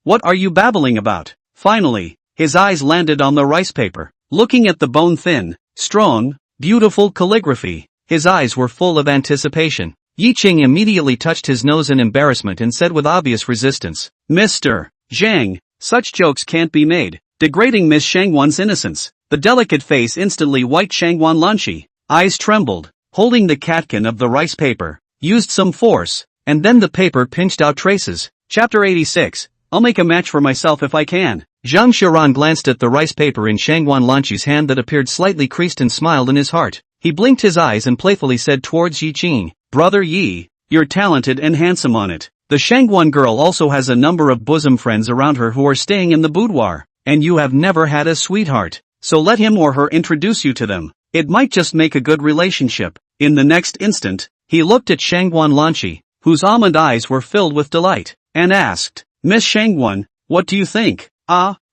what are you babbling about?" Finally, his eyes landed on the rice paper. Looking at the bone-thin, strong, beautiful calligraphy, his eyes were full of anticipation. Yi Qing immediately touched his nose in embarrassment and said with obvious resistance, "Mr. Zhang, such jokes can't be made, degrading Miss Shangwan's innocence." The delicate face instantly white. Shangwan Lanqi, eyes trembled, holding the catkin of the rice paper, used some force, and then the paper pinched out traces. Chapter 86, I'll make a match for myself if I can. Zhang Xiaoran glanced at the rice paper in Shangwan Lanqi's hand that appeared slightly creased and smiled in his heart. He blinked his eyes and playfully said towards Yi Qing, "Brother Yi, you're talented and handsome on it. The Shangwan girl also has a number of bosom friends around her who are staying in the boudoir, and you have never had a sweetheart. So let him or her introduce you to them. It might just make a good relationship." In the next instant, he looked at Shangwan Lanqi, whose almond eyes were filled with delight, and asked, "Miss Shangwan, what do you think?"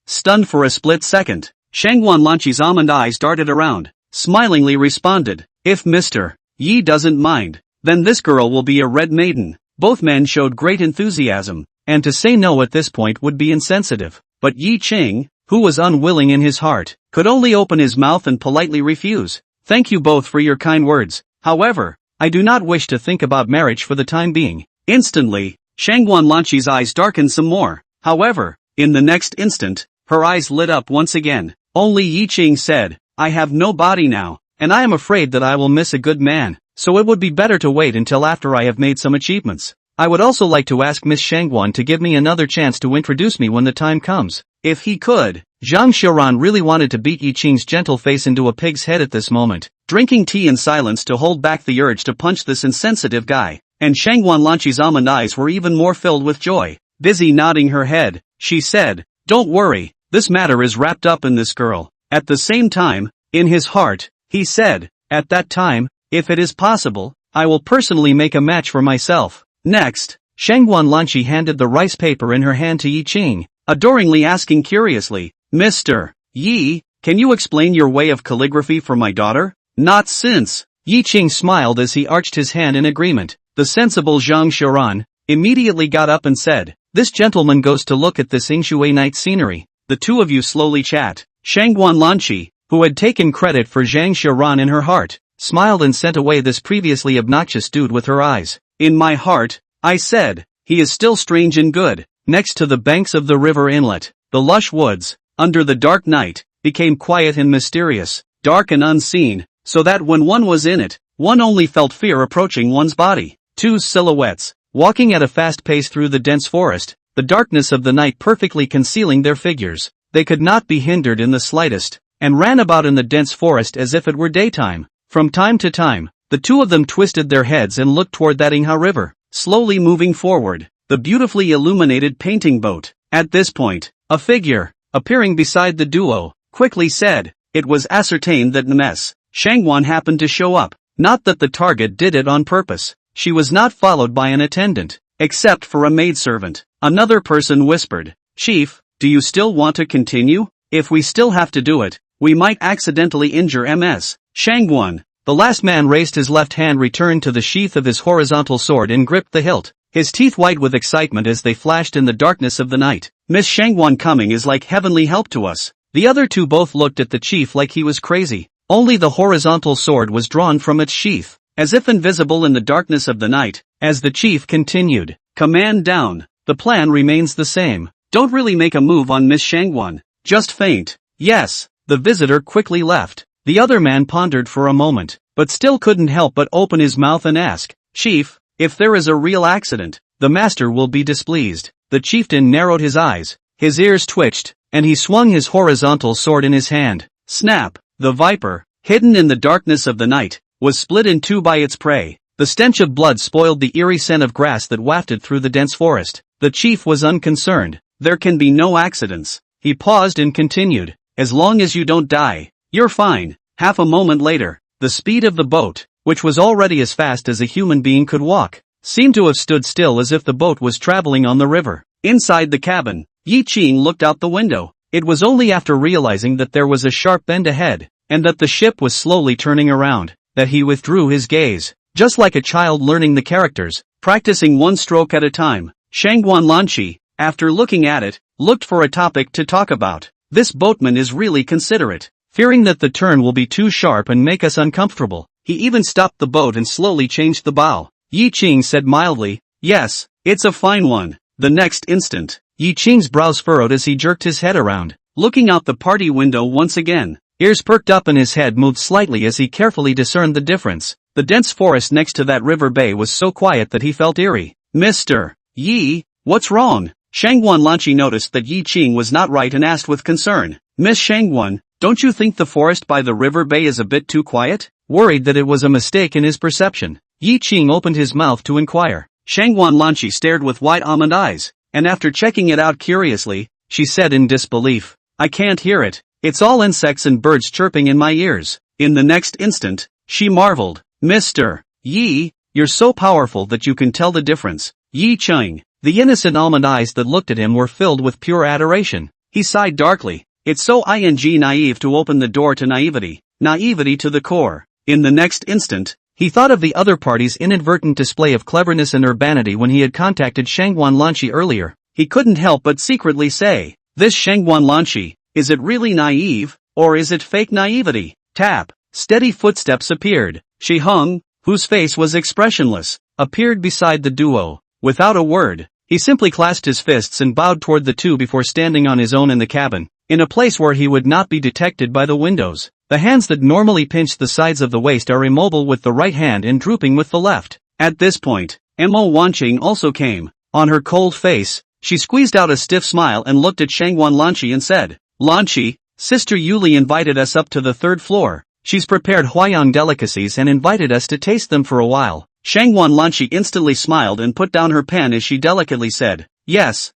Stunned for a split second, Shangwan Lanqi's almond eyes darted around, smilingly responded, "If Mr. Yi doesn't mind, then this girl will be a red maiden." Both men showed great enthusiasm, and to say no at this point would be insensitive. But Yi Qing, who was unwilling in his heart, could only open his mouth and politely refuse. "Thank you both for your kind words. However, I do not wish to think about marriage for the time being." Instantly, Shangwan Lanqi's eyes darkened some more. However, in the next instant, her eyes lit up once again. Only Yi Qing said, "I have no body now, and I am afraid that I will miss a good man, so it would be better to wait until after I have made some achievements. I would also like to ask Miss Shangwan to give me another chance to introduce me when the time comes." If he could, Zhang Xiaoran really wanted to beat Yi Qing's gentle face into a pig's head at this moment, drinking tea in silence to hold back the urge to punch this insensitive guy, and Shangwan Lanqi's almond eyes were even more filled with joy. Busy nodding her head, she said, "Don't worry, this matter is wrapped up in this girl." At the same time, in his heart, he said, "At that time, if it is possible, I will personally make a match for myself." Next, Shangwan Lanqi handed the rice paper in her hand to Yi Qing, adoringly asking curiously, "Mr. Yi, can you explain your way of calligraphy for my daughter?" "Not since." Yi Qing smiled as he arched his hand in agreement. The sensible Zhang Xiaoran immediately got up and said, "This gentleman goes to look at this Yingshui night scenery. The two of you slowly chat." Shangwan Lanqi, who had taken credit for Zhang Xiaoran in her heart, smiled and sent away this previously obnoxious dude with her eyes. "In my heart, I said, he is still strange and good." Next to the banks of the river inlet, the lush woods, under the dark night, became quiet and mysterious, dark and unseen, so that when one was in it, one only felt fear approaching one's body. Two silhouettes, walking at a fast pace through the dense forest, the darkness of the night perfectly concealing their figures. They could not be hindered in the slightest, and ran about in the dense forest as if it were daytime. From time to time, the two of them twisted their heads and looked toward that Ingha river, slowly moving forward, the beautifully illuminated painting boat. At this point, a figure, appearing beside the duo, quickly said, it was ascertained that Ms. Shangwan happened to show up, not that the target did it on purpose. She was not followed by an attendant, except for a maidservant. Another person whispered, "Chief, do you still want to continue? If we still have to do it, we might accidentally injure Ms. Shangwan." The last man raised his left hand, returned to the sheath of his horizontal sword and gripped the hilt, his teeth white with excitement as they flashed in the darkness of the night. "Miss Shangwan coming is like heavenly help to us." The other two both looked at the chief like he was crazy. Only the horizontal sword was drawn from its sheath, as if invisible in the darkness of the night, as the chief continued, "Command down. The plan remains the same. Don't really make a move on Miss Shangwan. Just faint." "Yes." The visitor quickly left. The other man pondered for a moment, but still couldn't help but open his mouth and ask, "Chief, if there is a real accident, the master will be displeased." The chieftain narrowed his eyes, his ears twitched, and he swung his horizontal sword in his hand. Snap! The viper, hidden in the darkness of the night, was split in two by its prey. The stench of blood spoiled the eerie scent of grass that wafted through the dense forest. The chief was unconcerned. "There can be no accidents." He paused and continued, "As long as you don't die, you're fine." Half a moment later, the speed of the boat, which was already as fast as a human being could walk, seemed to have stood still as if the boat was traveling on the river. Inside the cabin, Yi Qing looked out the window. It was only after realizing that there was a sharp bend ahead, and that the ship was slowly turning around, that he withdrew his gaze, just like a child learning the characters, practicing one stroke at a time. Shangguan Lanqi, after looking at it, looked for a topic to talk about. This boatman is really considerate. Fearing that the turn will be too sharp and make us uncomfortable, he even stopped the boat and slowly changed the bow. Yi Qing said mildly, "Yes, it's a fine one." The next instant, Yi Qing's brows furrowed as he jerked his head around, looking out the party window once again. Ears perked up and his head moved slightly as he carefully discerned the difference. The dense forest next to that river bay was so quiet that he felt eerie. "Mr. Yi, what's wrong?" Shangguan Lanqi noticed that Yi Qing was not right and asked with concern, "Miss Shangguan, don't you think the forest by the river bay is a bit too quiet?" Worried that it was a mistake in his perception, Yi Qing opened his mouth to inquire. Shangguan Lanqi stared with wide almond eyes, and after checking it out curiously, she said in disbelief, "I can't hear it. It's all insects and birds chirping in my ears." In the next instant, she marveled, "Mr. Yi, you're so powerful that you can tell the difference." Yi Qing, the innocent almond eyes that looked at him were filled with pure adoration. He sighed darkly. It's so naive to open the door to naivety to the core. In the next instant, he thought of the other party's inadvertent display of cleverness and urbanity when he had contacted Shangguan Lanqi earlier. He couldn't help but secretly say, "This Shangguan Lanqi, is it really naive, or is it fake naivety?" Tap. Steady footsteps appeared. Shi Hung, whose face was expressionless, appeared beside the duo. Without a word, he simply clasped his fists and bowed toward the two before standing on his own in the cabin, in a place where he would not be detected by the windows. The hands that normally pinched the sides of the waist are immobile with the right hand and drooping with the left. At this point, Mo Wanqing also came. On her cold face, she squeezed out a stiff smile and looked at Shangguan Lanqi and said, "Lanqi, Sister Yuli invited us up to the third floor. She's prepared Huayang delicacies and invited us to taste them for a while." Shangguan Lanqi instantly smiled and put down her pen as she delicately said, Yes,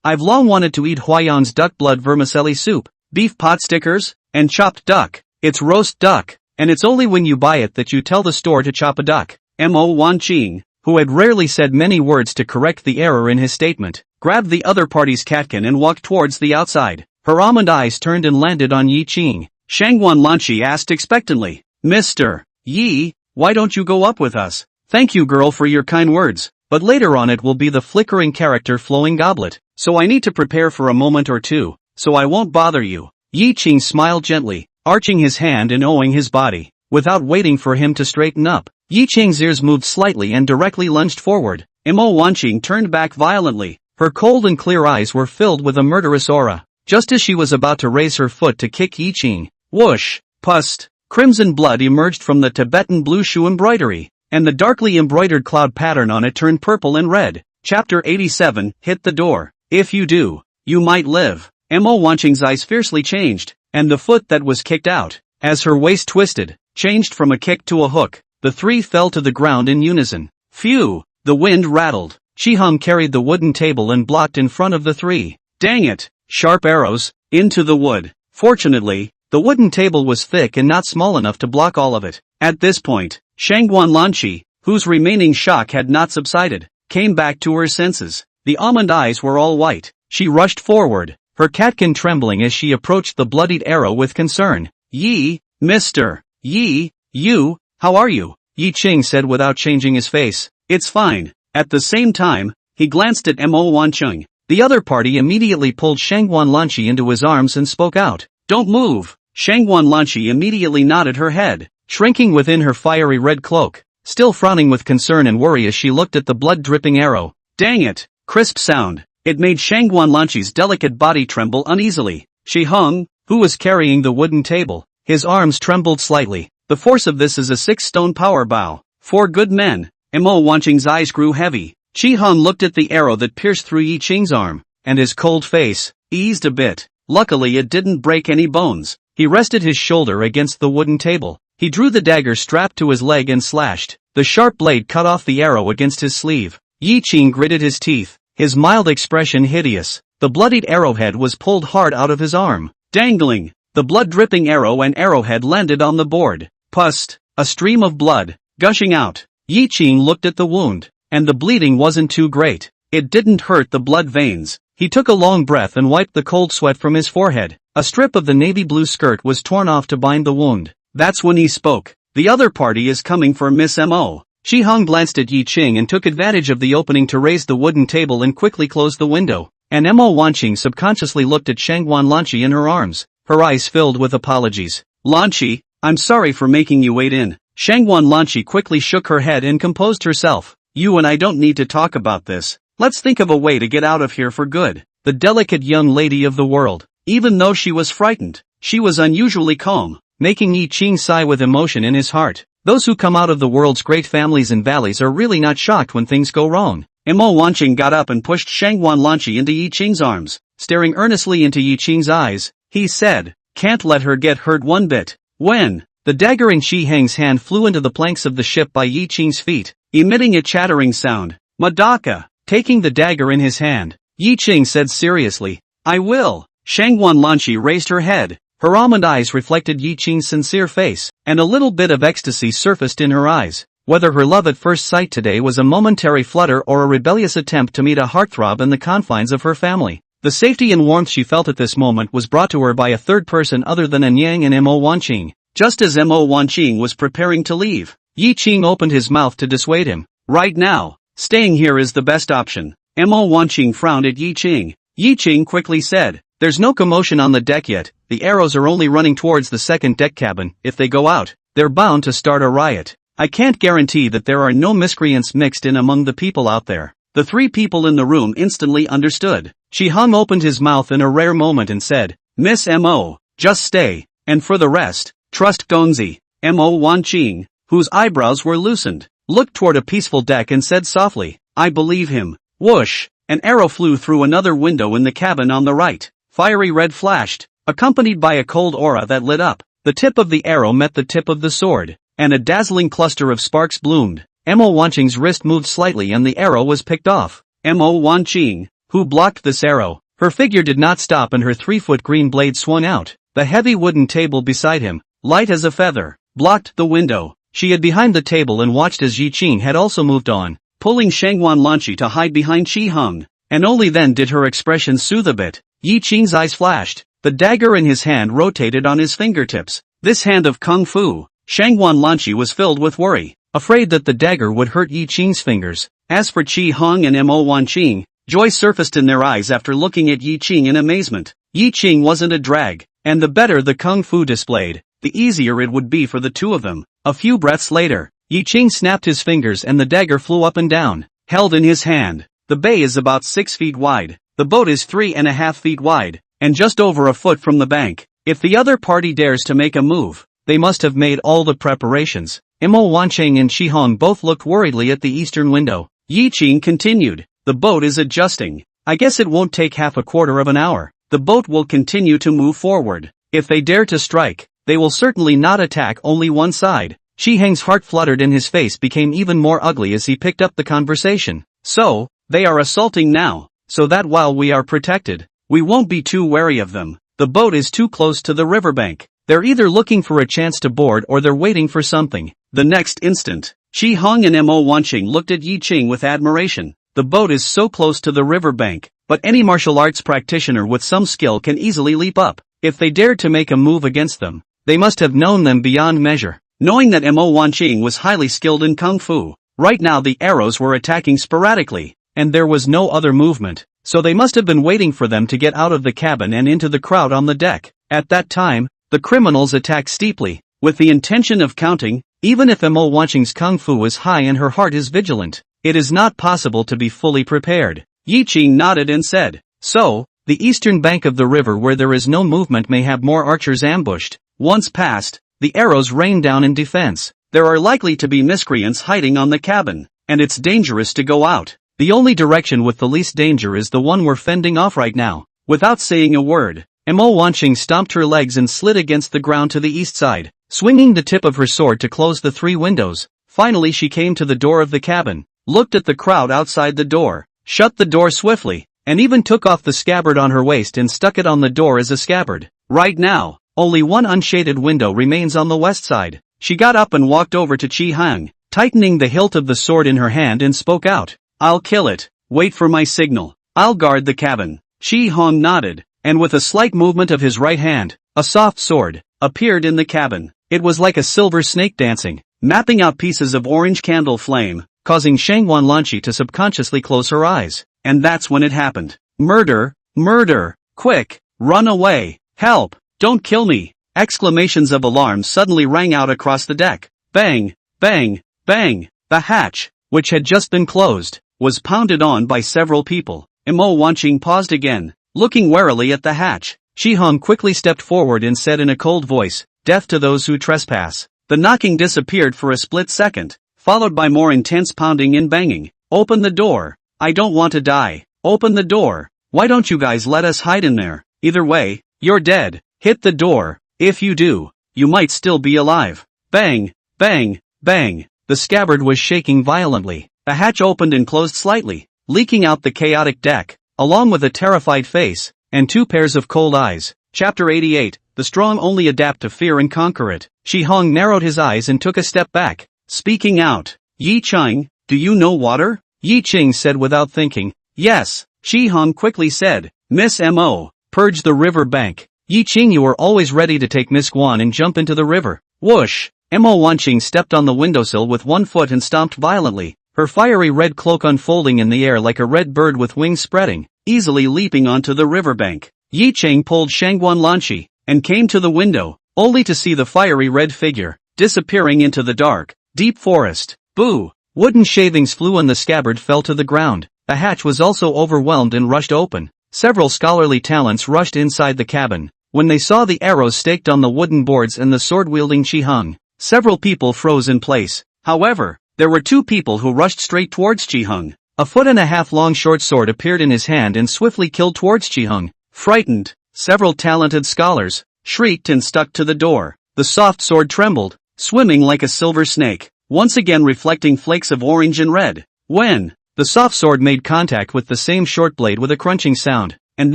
I've long wanted to eat Huayang's duck blood vermicelli soup, beef pot stickers, and chopped duck. It's roast duck, and it's only when you buy it that you tell the store to chop a duck." Mo Wanqing, who had rarely said many words to correct the error in his statement, grabbed the other party's catkin and walked towards the outside. Her almond eyes turned and landed on Yi Qing. Shangguan Lanqi asked expectantly, "Mr. Yi, why don't you go up with us?" "Thank you, girl, for your kind words, but later on it will be the flickering character flowing goblet, so I need to prepare for a moment or two, so I won't bother you." Yi Qing smiled gently, arching his hand and owing his body. Without waiting for him to straighten up, Yi Qing's ears moved slightly and directly lunged forward. Mo Wanqing turned back violently. Her cold and clear eyes were filled with a murderous aura. Just as she was about to raise her foot to kick Yi Qing, whoosh, pust, crimson blood emerged from the Tibetan blue shoe embroidery, and the darkly embroidered cloud pattern on it turned purple and red. Chapter 87, Hit the Door. If you do, you might live. Mo Wanqing's eyes fiercely changed, and the foot that was kicked out, as her waist twisted, changed from a kick to a hook. The three fell to the ground in unison. Phew! The wind rattled. Shi Hung carried the wooden table and blocked in front of the three. Dang it! Sharp arrows, into the wood. Fortunately, the wooden table was thick and not small enough to block all of it. At this point, Shangguan Lanqi, whose remaining shock had not subsided, came back to her senses. The almond eyes were all white. She rushed forward, her catkin trembling as she approached the bloodied arrow with concern. "Yi, Mr. Yi, you, how are you?" Yi Qing said without changing his face. "It's fine." At the same time, he glanced at Mo Wanqing. The other party immediately pulled Shangguan Lanqi into his arms and spoke out. "Don't move." Shangguan Lanqi immediately nodded her head, shrinking within her fiery red cloak, still frowning with concern and worry as she looked at the blood-dripping arrow. Dang it! Crisp sound. It made Shangguan Lanqi's delicate body tremble uneasily. Shi Hung, who was carrying the wooden table, his arms trembled slightly. The force of this is a 6-stone power bow. 4 good men. Mo Wanqing's eyes grew heavy. Shi Hung looked at the arrow that pierced through Yi Qing's arm, and his cold face eased a bit. Luckily it didn't break any bones. He rested his shoulder against the wooden table. He drew the dagger strapped to his leg and slashed. The sharp blade cut off the arrow against his sleeve. Yi Qing gritted his teeth, his mild expression hideous. The bloodied arrowhead was pulled hard out of his arm. Dangling, the blood-dripping arrow and arrowhead landed on the board. Pust, a stream of blood, gushing out. Yi Qing looked at the wound, and the bleeding wasn't too great. It didn't hurt the blood veins. He took a long breath and wiped the cold sweat from his forehead. A strip of the navy blue skirt was torn off to bind the wound. That's when he spoke. The other party is coming for Miss M.O. Shi-hong glanced at Yi Ching and took advantage of the opening to raise the wooden table and quickly close the window. And M.O. Wanqing subconsciously looked at Shangguan Lanqi in her arms, her eyes filled with apologies. Lanqi, I'm sorry for making you wait in. Shangguan Lanqi quickly shook her head and composed herself. You and I don't need to talk about this. Let's think of a way to get out of here for good. The delicate young lady of the world. Even though she was frightened, she was unusually calm, making Yi Ching sigh with emotion in his heart. Those who come out of the world's great families and valleys are really not shocked when things go wrong. M.O. Wanqing got up and pushed Shangguan Lanqi into Yi Ching's arms. Staring earnestly into Yi Ching's eyes, he said, can't let her get hurt one bit. When the dagger in Shi Heng's hand flew into the planks of the ship by Yi Ching's feet, emitting a chattering sound. Madaka, taking the dagger in his hand, Yi Ching said seriously, I will. Shangguan Lanqi raised her head. Her almond eyes reflected Yi Ching's sincere face, and a little bit of ecstasy surfaced in her eyes. Whether her love at first sight today was a momentary flutter or a rebellious attempt to meet a heartthrob in the confines of her family, the safety and warmth she felt at this moment was brought to her by a third person other than Anyang and M.O. Wanqing. Just as M.O. Wanqing was preparing to leave, Yi Ching opened his mouth to dissuade him. Right now, staying here is the best option. M.O. Wanqing frowned at Yi Ching. Yi Ching quickly said, there's no commotion on the deck yet, the arrows are only running towards the second deck cabin. If they go out, they're bound to start a riot. I can't guarantee that there are no miscreants mixed in among the people out there. The three people in the room instantly understood. Shi-hong opened his mouth in a rare moment and said, Miss M.O., just stay, and for the rest, trust Gongzi. M.O. Wanqing, whose eyebrows were loosened, looked toward a peaceful deck and said softly, I believe him. Whoosh! An arrow flew through another window in the cabin on the right. Fiery red flashed, accompanied by a cold aura that lit up. The tip of the arrow met the tip of the sword, and a dazzling cluster of sparks bloomed. M.O. Wanqing's wrist moved slightly and the arrow was picked off. M.O. Wanqing, who blocked this arrow. Her figure did not stop and her 3-foot green blade swung out. The heavy wooden table beside him, light as a feather, blocked the window. She hid behind the table and watched as Yi Ching had also moved on, pulling Shangguan Lanqi to hide behind Shi-hong. And only then did her expression soothe a bit. Yi Ching's eyes flashed. The dagger in his hand rotated on his fingertips. This hand of kung fu. Shangguan Lanqi was filled with worry, afraid that the dagger would hurt Yi Ching's fingers. As for Shi-hong and M.O. Wanqing, joy surfaced in their eyes after looking at Yi Ching in amazement. Yi Ching wasn't a drag, and the better the kung fu displayed, the easier it would be for the two of them. A few breaths later, Yi Ching snapped his fingers and the dagger flew up and down, held in his hand. The bay is about 6 feet wide. The boat is 3.5 feet wide, and just over a foot from the bank. If the other party dares to make a move, they must have made all the preparations. M.O. Wanqing and Shi-hong both looked worriedly at the eastern window. Yi Ching continued, the boat is adjusting. I guess it won't take half a quarter of an hour. The boat will continue to move forward. If they dare to strike, they will certainly not attack only one side. Shi Heng's heart fluttered and his face became even more ugly as he picked up the conversation. So, they are assaulting now, so that while we are protected, we won't be too wary of them. The boat is too close to the riverbank. They're either looking for a chance to board or they're waiting for something. The next instant, Shi-hong and M.O. Wanqing looked at Yi Ching with admiration. The boat is so close to the riverbank, but any martial arts practitioner with some skill can easily leap up. If they dared to make a move against them, they must have known them beyond measure. Knowing that M.O. Wanqing was highly skilled in kung fu, right now the arrows were attacking sporadically, and there was no other movement, so they must have been waiting for them to get out of the cabin and into the crowd on the deck. At that time, the criminals attacked steeply, with the intention of counting. Even if M.O. Wanqing's kung fu is high and her heart is vigilant, it is not possible to be fully prepared. Yi Ching nodded and said, so, the eastern bank of the river where there is no movement may have more archers ambushed. Once past, the arrows rain down in defense. There are likely to be miscreants hiding on the cabin, and it's dangerous to go out. The only direction with the least danger is the one we're fending off right now. Without saying a word, M.O. Wanqing stomped her legs and slid against the ground to the east side, swinging the tip of her sword to close the 3 windows. Finally she came to the door of the cabin, looked at the crowd outside the door, shut the door swiftly, and even took off the scabbard on her waist and stuck it on the door as a scabbard. Right now, only one unshaded window remains on the west side. She got up and walked over to Shi-hong, tightening the hilt of the sword in her hand and spoke out. I'll kill it. wait for my signal. I'll guard the cabin. Shi Hong nodded, and with a slight movement of his right hand, a soft sword appeared in the cabin. It was like a silver snake dancing, mapping out pieces of orange candle flame, causing Shangwan Lanqi to subconsciously close her eyes. And that's when it happened. Murder! Murder! Quick! Run away! Help! Don't kill me! Exclamations of alarm suddenly rang out across the deck. Bang! Bang! Bang! The hatch, which had just been closed, was pounded on by several people. Imo Wanqing paused again, looking warily at the hatch. Shi Hong quickly stepped forward and said in a cold voice, "Death to those who trespass." The knocking disappeared for a split second, followed by more intense pounding and banging. "Open the door! I don't want to die! Open the door! Why don't you guys let us hide in there? Either way, you're dead. Hit the door. If you do, you might still be alive." Bang! Bang! Bang! The scabbard was shaking violently. The hatch opened and closed slightly, leaking out the chaotic deck, along with a terrified face, and two pairs of cold eyes. Chapter 88, The Strong Only Adapt to Fear and Conquer It. Shi Hong narrowed his eyes and took a step back, speaking out. "Yi Cheng, do you know water?" Yi Cheng said without thinking. "Yes." Shi Hong quickly said, "Miss Mo, purge the river bank." "Yi Cheng, you are always ready to take Miss Guan and jump into the river." Whoosh! Mo Wanqing stepped on the windowsill with one foot and stomped violently, her fiery red cloak unfolding in the air like a red bird with wings spreading, easily leaping onto the riverbank. Yi Cheng pulled Shangguan Lanqi, and came to the window, only to see the fiery red figure, disappearing into the dark, deep forest. Boo! Wooden shavings flew and the scabbard fell to the ground. The hatch was also overwhelmed and rushed open. Several scholarly talents rushed inside the cabin. When they saw the arrows staked on the wooden boards and the sword-wielding Shi Hong, several people froze in place. However, there were two people who rushed straight towards Shi Hong. A 1.5 foot long short sword appeared in his hand and swiftly killed towards Shi Hong. Frightened, several talented scholars shrieked and stuck to the door. The soft sword trembled, swimming like a silver snake, once again reflecting flakes of orange and red. When the soft sword made contact with the same short blade with a crunching sound, and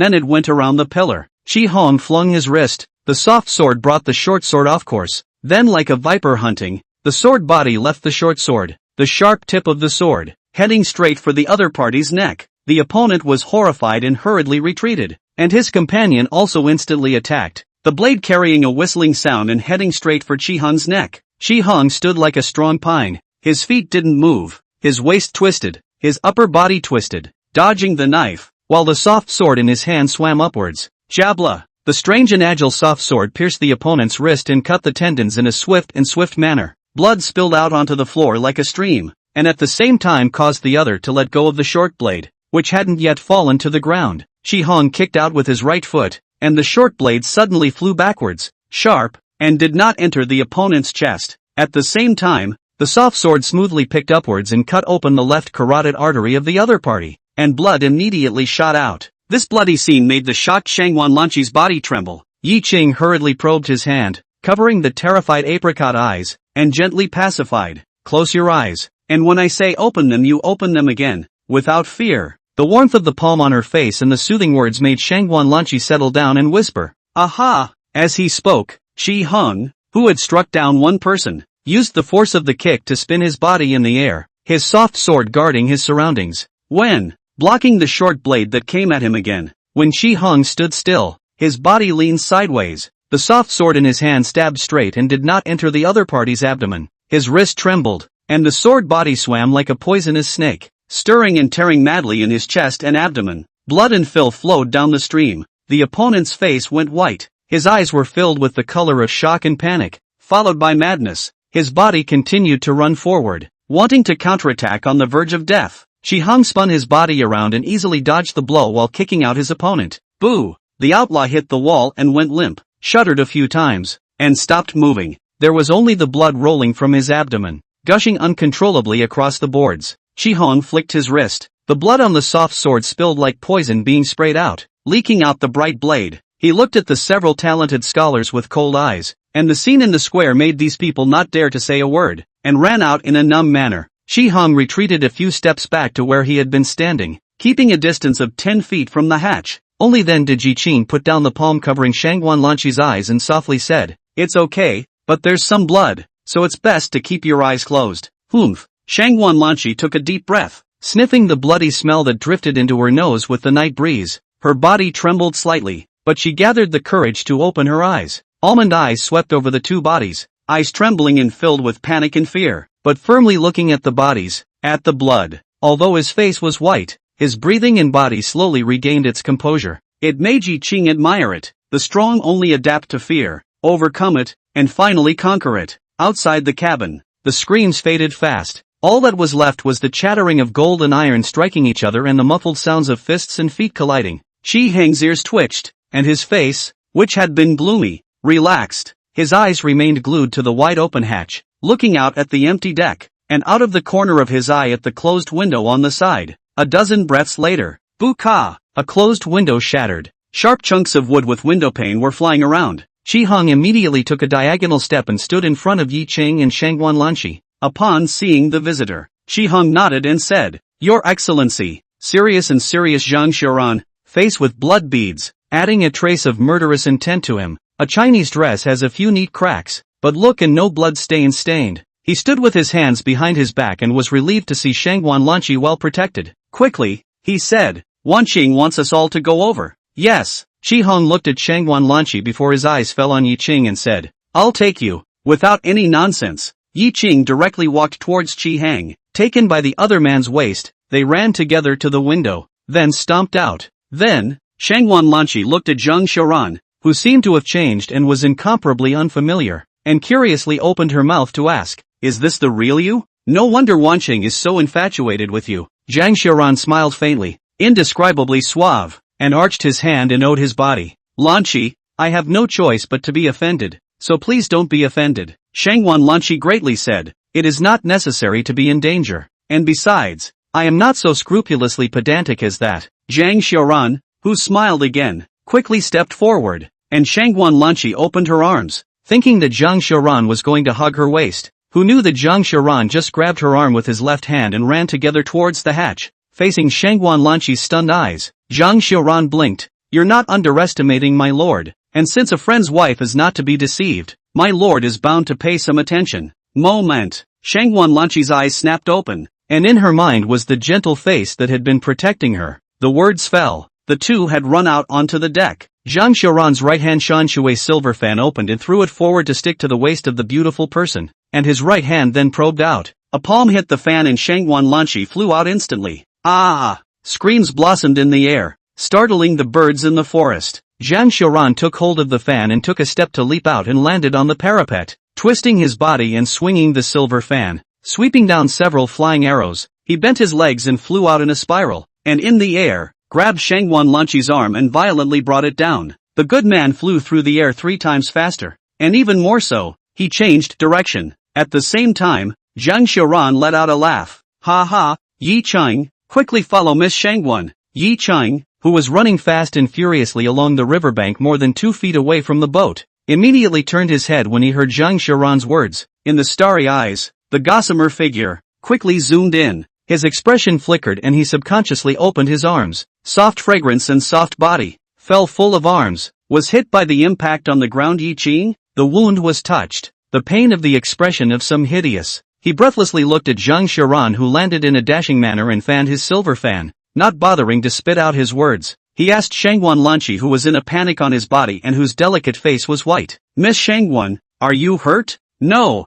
then it went around the pillar. Shi Hong flung his wrist. The soft sword brought the short sword off course. Then, like a viper hunting, the sword body left the short sword, the sharp tip of the sword, heading straight for the other party's neck. The opponent was horrified and hurriedly retreated, and his companion also instantly attacked, the blade carrying a whistling sound and heading straight for Shi Hong's neck. Shi Hong stood like a strong pine. His feet didn't move, his waist twisted, his upper body twisted, dodging the knife, while the soft sword in his hand swam upwards. Jabla! The strange and agile soft sword pierced the opponent's wrist and cut the tendons in a swift manner. Blood spilled out onto the floor like a stream, and at the same time caused the other to let go of the short blade, which hadn't yet fallen to the ground. Shi Hong kicked out with his right foot, and the short blade suddenly flew backwards, sharp, and did not enter the opponent's chest. At the same time, the soft sword smoothly picked upwards and cut open the left carotid artery of the other party, and blood immediately shot out. This bloody scene made the shocked Shangguan Lanqi's body tremble. Yi Cheng hurriedly probed his hand, covering the terrified apricot eyes, and gently pacified. "Close your eyes, and when I say open them you open them again, without fear." The warmth of the palm on her face and the soothing words made Shangguan Lanqi settle down and whisper, "Aha!" As he spoke, Shi Hong, who had struck down one person, used the force of the kick to spin his body in the air, his soft sword guarding his surroundings. When blocking the short blade that came at him again. When Shi Hong stood still, his body leaned sideways. The soft sword in his hand stabbed straight and did not enter the other party's abdomen. His wrist trembled, and the sword body swam like a poisonous snake, stirring and tearing madly in his chest and abdomen. Blood and filth flowed down the stream. The opponent's face went white. His eyes were filled with the color of shock and panic, followed by madness. His body continued to run forward, wanting to counterattack on the verge of death. Shi Hong spun his body around and easily dodged the blow while kicking out his opponent. Boo! The outlaw hit the wall and went limp, shuddered a few times, and stopped moving. There was only the blood rolling from his abdomen, gushing uncontrollably across the boards. Shi Hong flicked his wrist. The blood on the soft sword spilled like poison being sprayed out, leaking out the bright blade. He looked at the several talented scholars with cold eyes, and the scene in the square made these people not dare to say a word, and ran out in a numb manner. Shi Hong retreated a few steps back to where he had been standing, keeping a distance of 10 feet from the hatch. Only then did Yi Cheng put down the palm covering Shangguan Lanqi's eyes and softly said, "It's okay, but there's some blood, so it's best to keep your eyes closed." Humph! Shangguan Lanqi took a deep breath. sniffing the bloody smell that drifted into her nose with the night breeze. Her body trembled slightly, but she gathered the courage to open her eyes. Almond eyes swept over the two bodies, eyes trembling and filled with panic and fear, but firmly looking at the bodies, at the blood. Although his face was white, his breathing and body slowly regained its composure. It made Yi Qing admire it. The strong only adapt to fear, overcome it, and finally conquer it. Outside the cabin, the screams faded fast. All that was left was the chattering of gold and iron striking each other and the muffled sounds of fists and feet colliding. Chi Heng's ears twitched, and his face, which had been gloomy, relaxed. His eyes remained glued to the wide-open hatch, looking out at the empty deck, and out of the corner of his eye at the closed window on the side. A dozen breaths later, "Boo-ka!" A closed window shattered. Sharp chunks of wood with windowpane were flying around. Chi Heng immediately took a diagonal step and stood in front of Yi Qing and Shangguan Lanqi. Upon seeing the visitor, Chi Heng nodded and said, "Your Excellency." Serious Zhang Xiaoran, face with blood beads, adding a trace of murderous intent to him. A Chinese dress has a few neat cracks, but look and no blood stained. He stood with his hands behind his back and was relieved to see Shangguan Lanqi well protected. Quickly, he said, "Wanqing wants us all to go over." "Yes." Chi Heng looked at Shangguan Lanqi before his eyes fell on Yi Qing and said, "I'll take you." Without any nonsense, Yi Qing directly walked towards Chi Heng. Taken by the other man's waist, they ran together to the window, then stomped out. Then, Shangguan Lanqi looked at Zhang Xiaoran, who seemed to have changed and was incomparably unfamiliar, and curiously opened her mouth to ask, "Is this the real you? No wonder Wanqing is so infatuated with you." Zhang Xiaoran smiled faintly, indescribably suave, and arched his hand and owed his body. "Lanqi, I have no choice but to be offended, so please don't be offended." Shangguan Lanqi greatly said, "It is not necessary to be in danger, and besides, I am not so scrupulously pedantic as that." Zhang Xiaoran, who smiled again, quickly stepped forward, and Shangguan Lanqi opened her arms, thinking that Zhang Xiaoran was going to hug her waist. Who knew that Zhang Xiaoran just grabbed her arm with his left hand and ran together towards the hatch, facing Shangguan Lanqi's stunned eyes. Zhang Xiaoran blinked. "You're not underestimating my lord, and since a friend's wife is not to be deceived, my lord is bound to pay some attention." Moment. Shangguan Lanqi's eyes snapped open, and in her mind was the gentle face that had been protecting her. The words fell. The two had run out onto the deck. Zhang Xiaoran's right-hand Shanshui silver fan opened and threw it forward to stick to the waist of the beautiful person, and his right hand then probed out. A palm hit the fan and Shangguan Lanqi flew out instantly. "Ah!" Screams blossomed in the air, startling the birds in the forest. Zhang Xiaoran took hold of the fan and took a step to leap out and landed on the parapet, twisting his body and swinging the silver fan. Sweeping down several flying arrows, he bent his legs and flew out in a spiral, and in the air, grabbed Shangguan Lanqi's arm and violently brought it down. The good man flew through the air 3 times faster, and even more so, he changed direction. At the same time, Zhang Xiaoran let out a laugh. "Ha ha, Yi Qing, quickly follow Miss Shangguan." Yi Qing, who was running fast and furiously along the riverbank more than 2 feet away from the boat, immediately turned his head when he heard Zhang Xiaoran's words. In the starry eyes, the gossamer figure quickly zoomed in. His expression flickered and he subconsciously opened his arms. Soft fragrance and soft body, fell full of arms, was hit by the impact on the ground. Yi Qing, the wound was touched, the pain of the expression of some hideous. He breathlessly looked at Zhang Xiaoran, who landed in a dashing manner and fanned his silver fan, not bothering to spit out his words. He asked Shangguan Lanqi, who was in a panic on his body and whose delicate face was white. "Miss Shangguan, are you hurt?" No.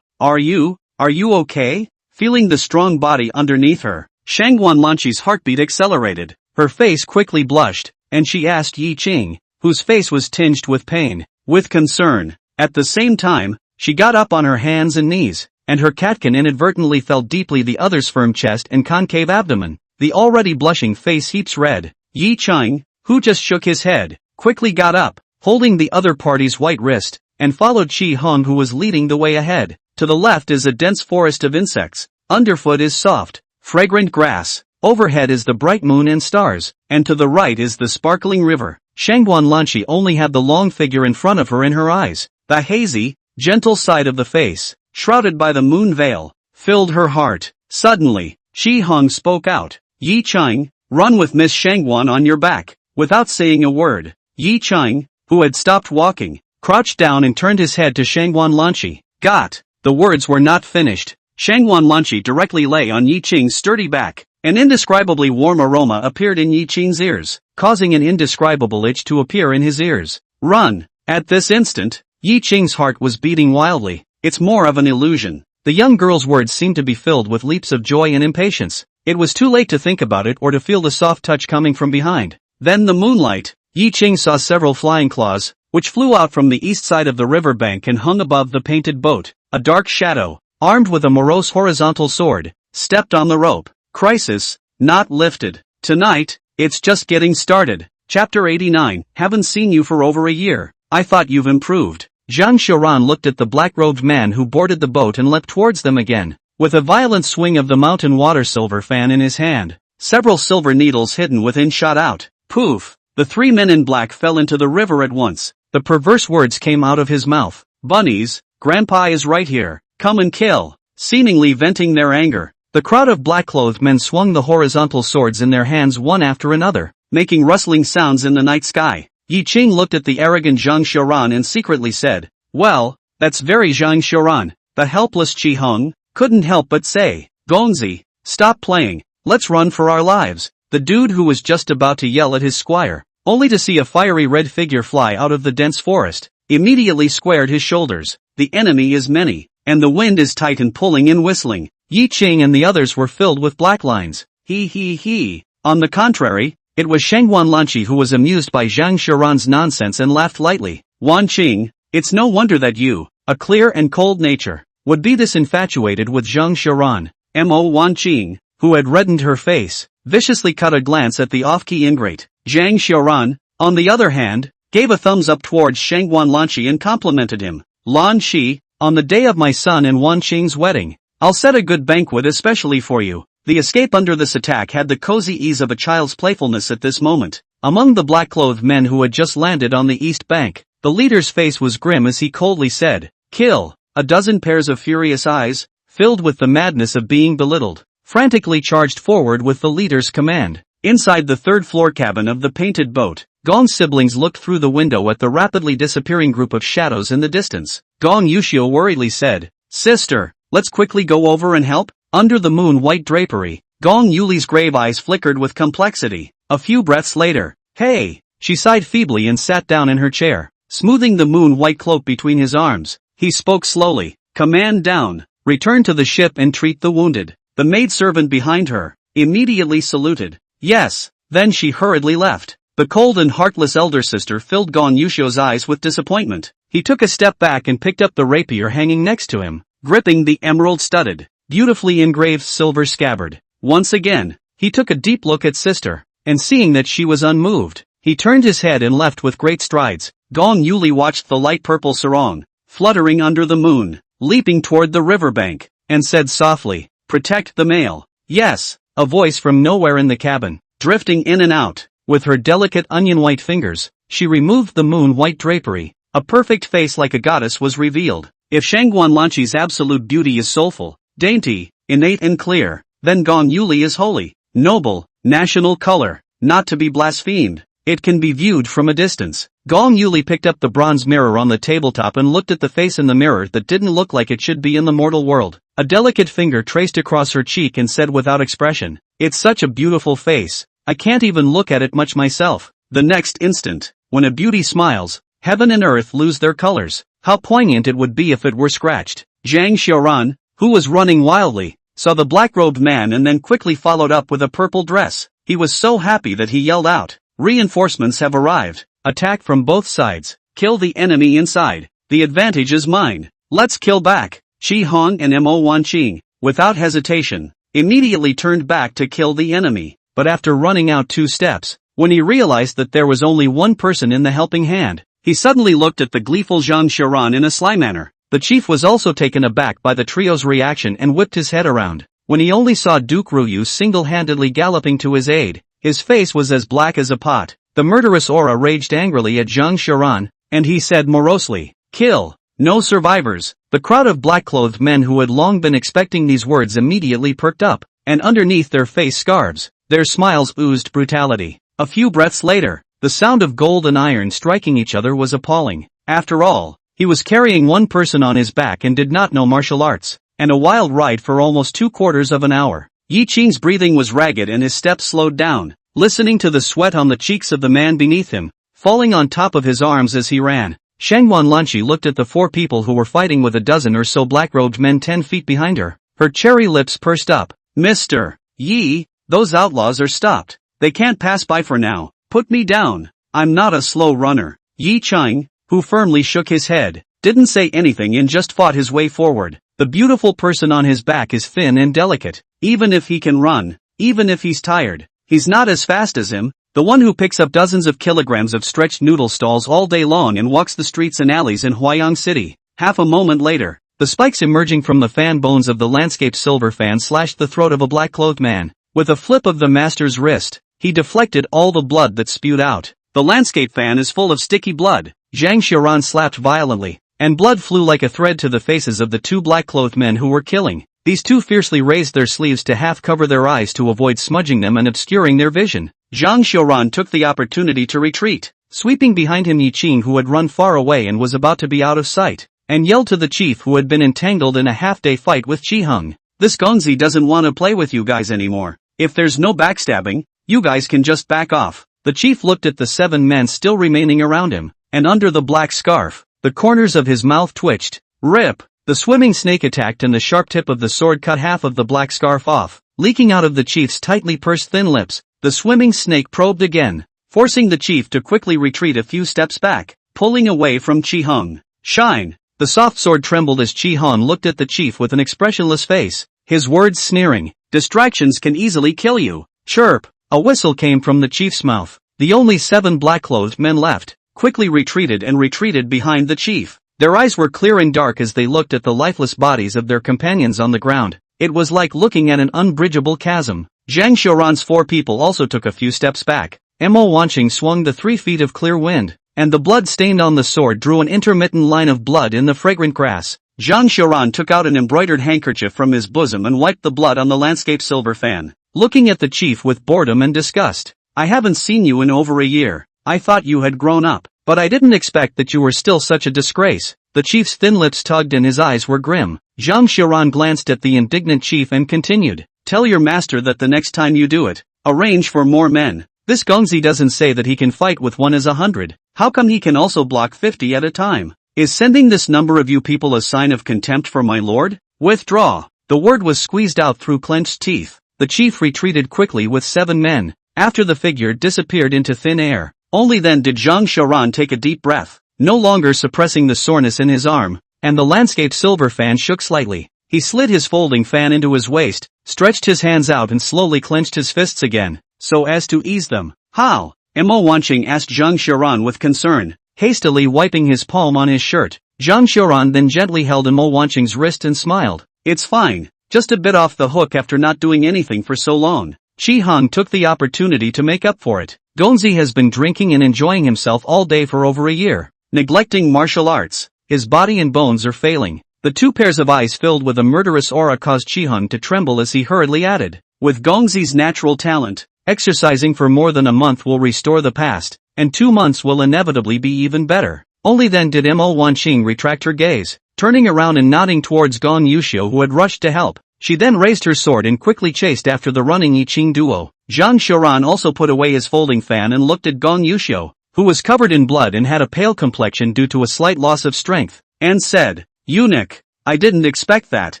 Are you okay?" Feeling the strong body underneath her, Shangguan Lanqi's heartbeat accelerated. Her face quickly blushed, and she asked Yi Qing, whose face was tinged with pain, with concern. At the same time, she got up on her hands and knees, and her catkin inadvertently felt deeply the other's firm chest and concave abdomen. The already blushing face heaps red. Yi Qing, who just shook his head, quickly got up, holding the other party's white wrist, and followed Chi Heng, who was leading the way ahead. To the left is a dense forest of insects, underfoot is soft, fragrant grass, overhead is the bright moon and stars, and to the right is the sparkling river. Shangguan Lanqi only had the long figure in front of her in her eyes. The hazy, gentle side of the face, shrouded by the moon veil, filled her heart. Suddenly, Chi Heng spoke out. "Yi Qing, run with Miss Shangguan on your back." Without saying a word, Yi Qing, who had stopped walking, crouched down and turned his head to Shangguan Lanqi. "Got." The words were not finished. Shangwan Lanqi directly lay on Yi Qing's sturdy back. An indescribably warm aroma appeared in Yi Qing's ears, causing an indescribable itch to appear in his ears. Run! At this instant, Yi Qing's heart was beating wildly. It's more of an illusion. The young girl's words seemed to be filled with leaps of joy and impatience. It was too late to think about it or to feel the soft touch coming from behind. Then the moonlight, Yi Qing saw several flying claws, which flew out from the east side of the river bank and hung above the painted boat. A dark shadow, armed with a morose horizontal sword, stepped on the rope. Crisis, not lifted. Tonight, it's just getting started. Chapter 89, haven't seen you for over a year. I thought you've improved. Zhang Xiaoran looked at the black-robed man who boarded the boat and leapt towards them again. With a violent swing of the mountain water silver fan in his hand, several silver needles hidden within shot out. Poof! The three men in black fell into the river at once. The perverse words came out of his mouth. Bunnies, Grandpa is right here. Come and kill. Seemingly venting their anger, the crowd of black-clothed men swung the horizontal swords in their hands one after another, making rustling sounds in the night sky. Yi Qing looked at the arrogant Zhang Xiaoran and secretly said, "Well, that's very Zhang Xiaoran." The helpless Qi Heng couldn't help but say, "Gongzi, stop playing, let's run for our lives." The dude who was just about to yell at his squire, only to see a fiery red figure fly out of the dense forest, immediately squared his shoulders. The enemy is many, and the wind is tight and pulling and whistling. Yi Qing and the others were filled with black lines. He. On the contrary, it was Shangwan Lanqi who was amused by Zhang Xiaoran's nonsense and laughed lightly. Wan Qing, it's no wonder that you, a clear and cold nature, would be this infatuated with Zhang Xiaoran. Wan Qing, who had reddened her face, viciously cut a glance at the off-key ingrate. Zhang Xiaoran, on the other hand, gave a thumbs up towards Shangwan Lanqi and complimented him. Lan Shi, on the day of my son and Wan Qing's wedding, I'll set a good banquet especially for you. The escape under this attack had the cozy ease of a child's playfulness at this moment. Among the black-clothed men who had just landed on the east bank, the leader's face was grim as he coldly said, "Kill." A dozen pairs of furious eyes, filled with the madness of being belittled, frantically charged forward with the leader's command. Inside the third-floor cabin of the painted boat, Gong's siblings looked through the window at the rapidly disappearing group of shadows in the distance. Gong Yuxiu worriedly said, "Sister, let's quickly go over and help." Under the moon-white drapery, Gong Yuli's grave eyes flickered with complexity. A few breaths later, "Hey!" She sighed feebly and sat down in her chair, smoothing the moon-white cloak between his arms. He spoke slowly. "Command down. Return to the ship and treat the wounded." The maidservant behind her immediately saluted. "Yes." Then she hurriedly left. The cold and heartless elder sister filled Gong Yuxiu's eyes with disappointment. He took a step back and picked up the rapier hanging next to him, gripping the emerald-studded, beautifully engraved silver scabbard. Once again, he took a deep look at sister, and seeing that she was unmoved, he turned his head and left with great strides. Gong Yuli watched the light purple sarong, fluttering under the moon, leaping toward the riverbank, and said softly, "Protect the male." "Yes." A voice from nowhere in the cabin, drifting in and out. With her delicate onion-white fingers, she removed the moon-white drapery. A perfect face like a goddess was revealed. If Shangwan Lanqi's absolute beauty is soulful, dainty, innate and clear, then Gong Yuli is holy, noble, national color, not to be blasphemed. It can be viewed from a distance. Gong Yuli picked up the bronze mirror on the tabletop and looked at the face in the mirror that didn't look like it should be in the mortal world. A delicate finger traced across her cheek and said without expression, "It's such a beautiful face. I can't even look at it much myself." The next instant, when a beauty smiles, heaven and earth lose their colors. How poignant it would be if it were scratched. Zhang Xiaoran, who was running wildly, saw the black-robed man and then quickly followed up with a purple dress. He was so happy that he yelled out, "Reinforcements have arrived. Attack from both sides. Kill the enemy inside. The advantage is mine. Let's kill back." Qi Hong and Wan Qing, without hesitation, immediately turned back to kill the enemy. But after running out 2 steps, when he realized that there was only one person in the helping hand, he suddenly looked at the gleeful Zhang Xiaoran in a sly manner. The chief was also taken aback by the trio's reaction and whipped his head around. When he only saw Duke Ruyu single-handedly galloping to his aid, his face was as black as a pot. The murderous aura raged angrily at Zhang Xiaoran, and he said morosely, "Kill. No survivors." The crowd of black-clothed men who had long been expecting these words immediately perked up, and underneath their face scarves, their smiles oozed brutality. A few breaths later, the sound of gold and iron striking each other was appalling. After all, he was carrying one person on his back and did not know martial arts. and a wild ride for almost 2/4 of an hour. Yi Qing's breathing was ragged and his steps slowed down, listening to the sweat on the cheeks of the man beneath him, falling on top of his arms as he ran. Shangwan Lanqi looked at the 4 people who were fighting with a dozen or so black-robed men 10 feet behind her. Her cherry lips pursed up. Mr. Yi, those outlaws are stopped. They can't pass by for now. Put me down. I'm not a slow runner. Yi Qing, who firmly shook his head, didn't say anything and just fought his way forward. The beautiful person on his back is thin and delicate. Even if he can run, even if he's tired, he's not as fast as him, the one who picks up dozens of kilograms of stretched noodle stalls all day long and walks the streets and alleys in Huayang City. Half a moment later, the spikes emerging from the fan bones of the landscape silver fan slashed the throat of a black-clothed man. With a flip of the master's wrist, he deflected all the blood that spewed out. The landscape fan is full of sticky blood. Zhang Xiaoran slapped violently, and blood flew like a thread to the faces of the 2 black-clothed men who were killing. These 2 fiercely raised their sleeves to half cover their eyes to avoid smudging them and obscuring their vision. Zhang Xiaoran took the opportunity to retreat, sweeping behind him Yi Qing, who had run far away and was about to be out of sight, and yelled to the chief who had been entangled in a half-day fight with Qi Heng. This Gongzi doesn't want to play with you guys anymore. If there's no backstabbing, you guys can just back off. The chief looked at the 7 men still remaining around him, and under the black scarf, the corners of his mouth twitched. Rip! The swimming snake attacked and the sharp tip of the sword cut half of the black scarf off, leaking out of the chief's tightly pursed thin lips. The swimming snake probed again, forcing the chief to quickly retreat a few steps back, pulling away from Qi Heng. Shine! The soft sword trembled as Qi Heng looked at the chief with an expressionless face, his words sneering. Distractions can easily kill you. Chirp! A whistle came from the chief's mouth. The only 7 black-clothed men left quickly retreated behind the chief. Their eyes were clear and dark as they looked at the lifeless bodies of their companions on the ground. It was like looking at an unbridgeable chasm. Zhang Xiaoran's 4 people also took a few steps back. Mo Wanqing swung the 3 feet of clear wind, and the blood stained on the sword drew an intermittent line of blood in the fragrant grass. Zhang Xiaoran took out an embroidered handkerchief from his bosom and wiped the blood on the landscape silver fan, looking at the chief with boredom and disgust. I haven't seen you in over a year. I thought you had grown up, but I didn't expect that you were still such a disgrace. The chief's thin lips tugged and his eyes were grim. Zhang Xiaoran glanced at the indignant chief and continued, tell your master that the next time you do it, arrange for more men. This Gongzi doesn't say that he can fight with 1 as 100. How come he can also block 50 at a time? Is sending this number of you people a sign of contempt for my lord? Withdraw. The word was squeezed out through clenched teeth. The chief retreated quickly with 7 men, after the figure disappeared into thin air. Only then did Zhang Xiaoran take a deep breath, no longer suppressing the soreness in his arm, and the landscape silver fan shook slightly. He slid his folding fan into his waist, stretched his hands out and slowly clenched his fists again, so as to ease them. How? Mo Wanqing asked Zhang Xiaoran with concern, hastily wiping his palm on his shirt. Zhang Xiaoran then gently held Mo Wanqing's wrist and smiled. It's fine, just a bit off the hook after not doing anything for so long. Qi Heng took the opportunity to make up for it. Gongzi has been drinking and enjoying himself all day for over a year, neglecting martial arts. His body and bones are failing. The 2 pairs of eyes filled with a murderous aura caused Qi Heng to tremble as he hurriedly added, with Gongzi's natural talent, exercising for more than a month will restore the past, and 2 months will inevitably be even better. Only then did Mo Wanqing retract her gaze, turning around and nodding towards Gong Yuxiu who had rushed to help. She then raised her sword and quickly chased after the running I Ching duo. Zhang Xiaoran also put away his folding fan and looked at Gong Yuxiu, who was covered in blood and had a pale complexion due to a slight loss of strength, and said, Eunuch, I didn't expect that.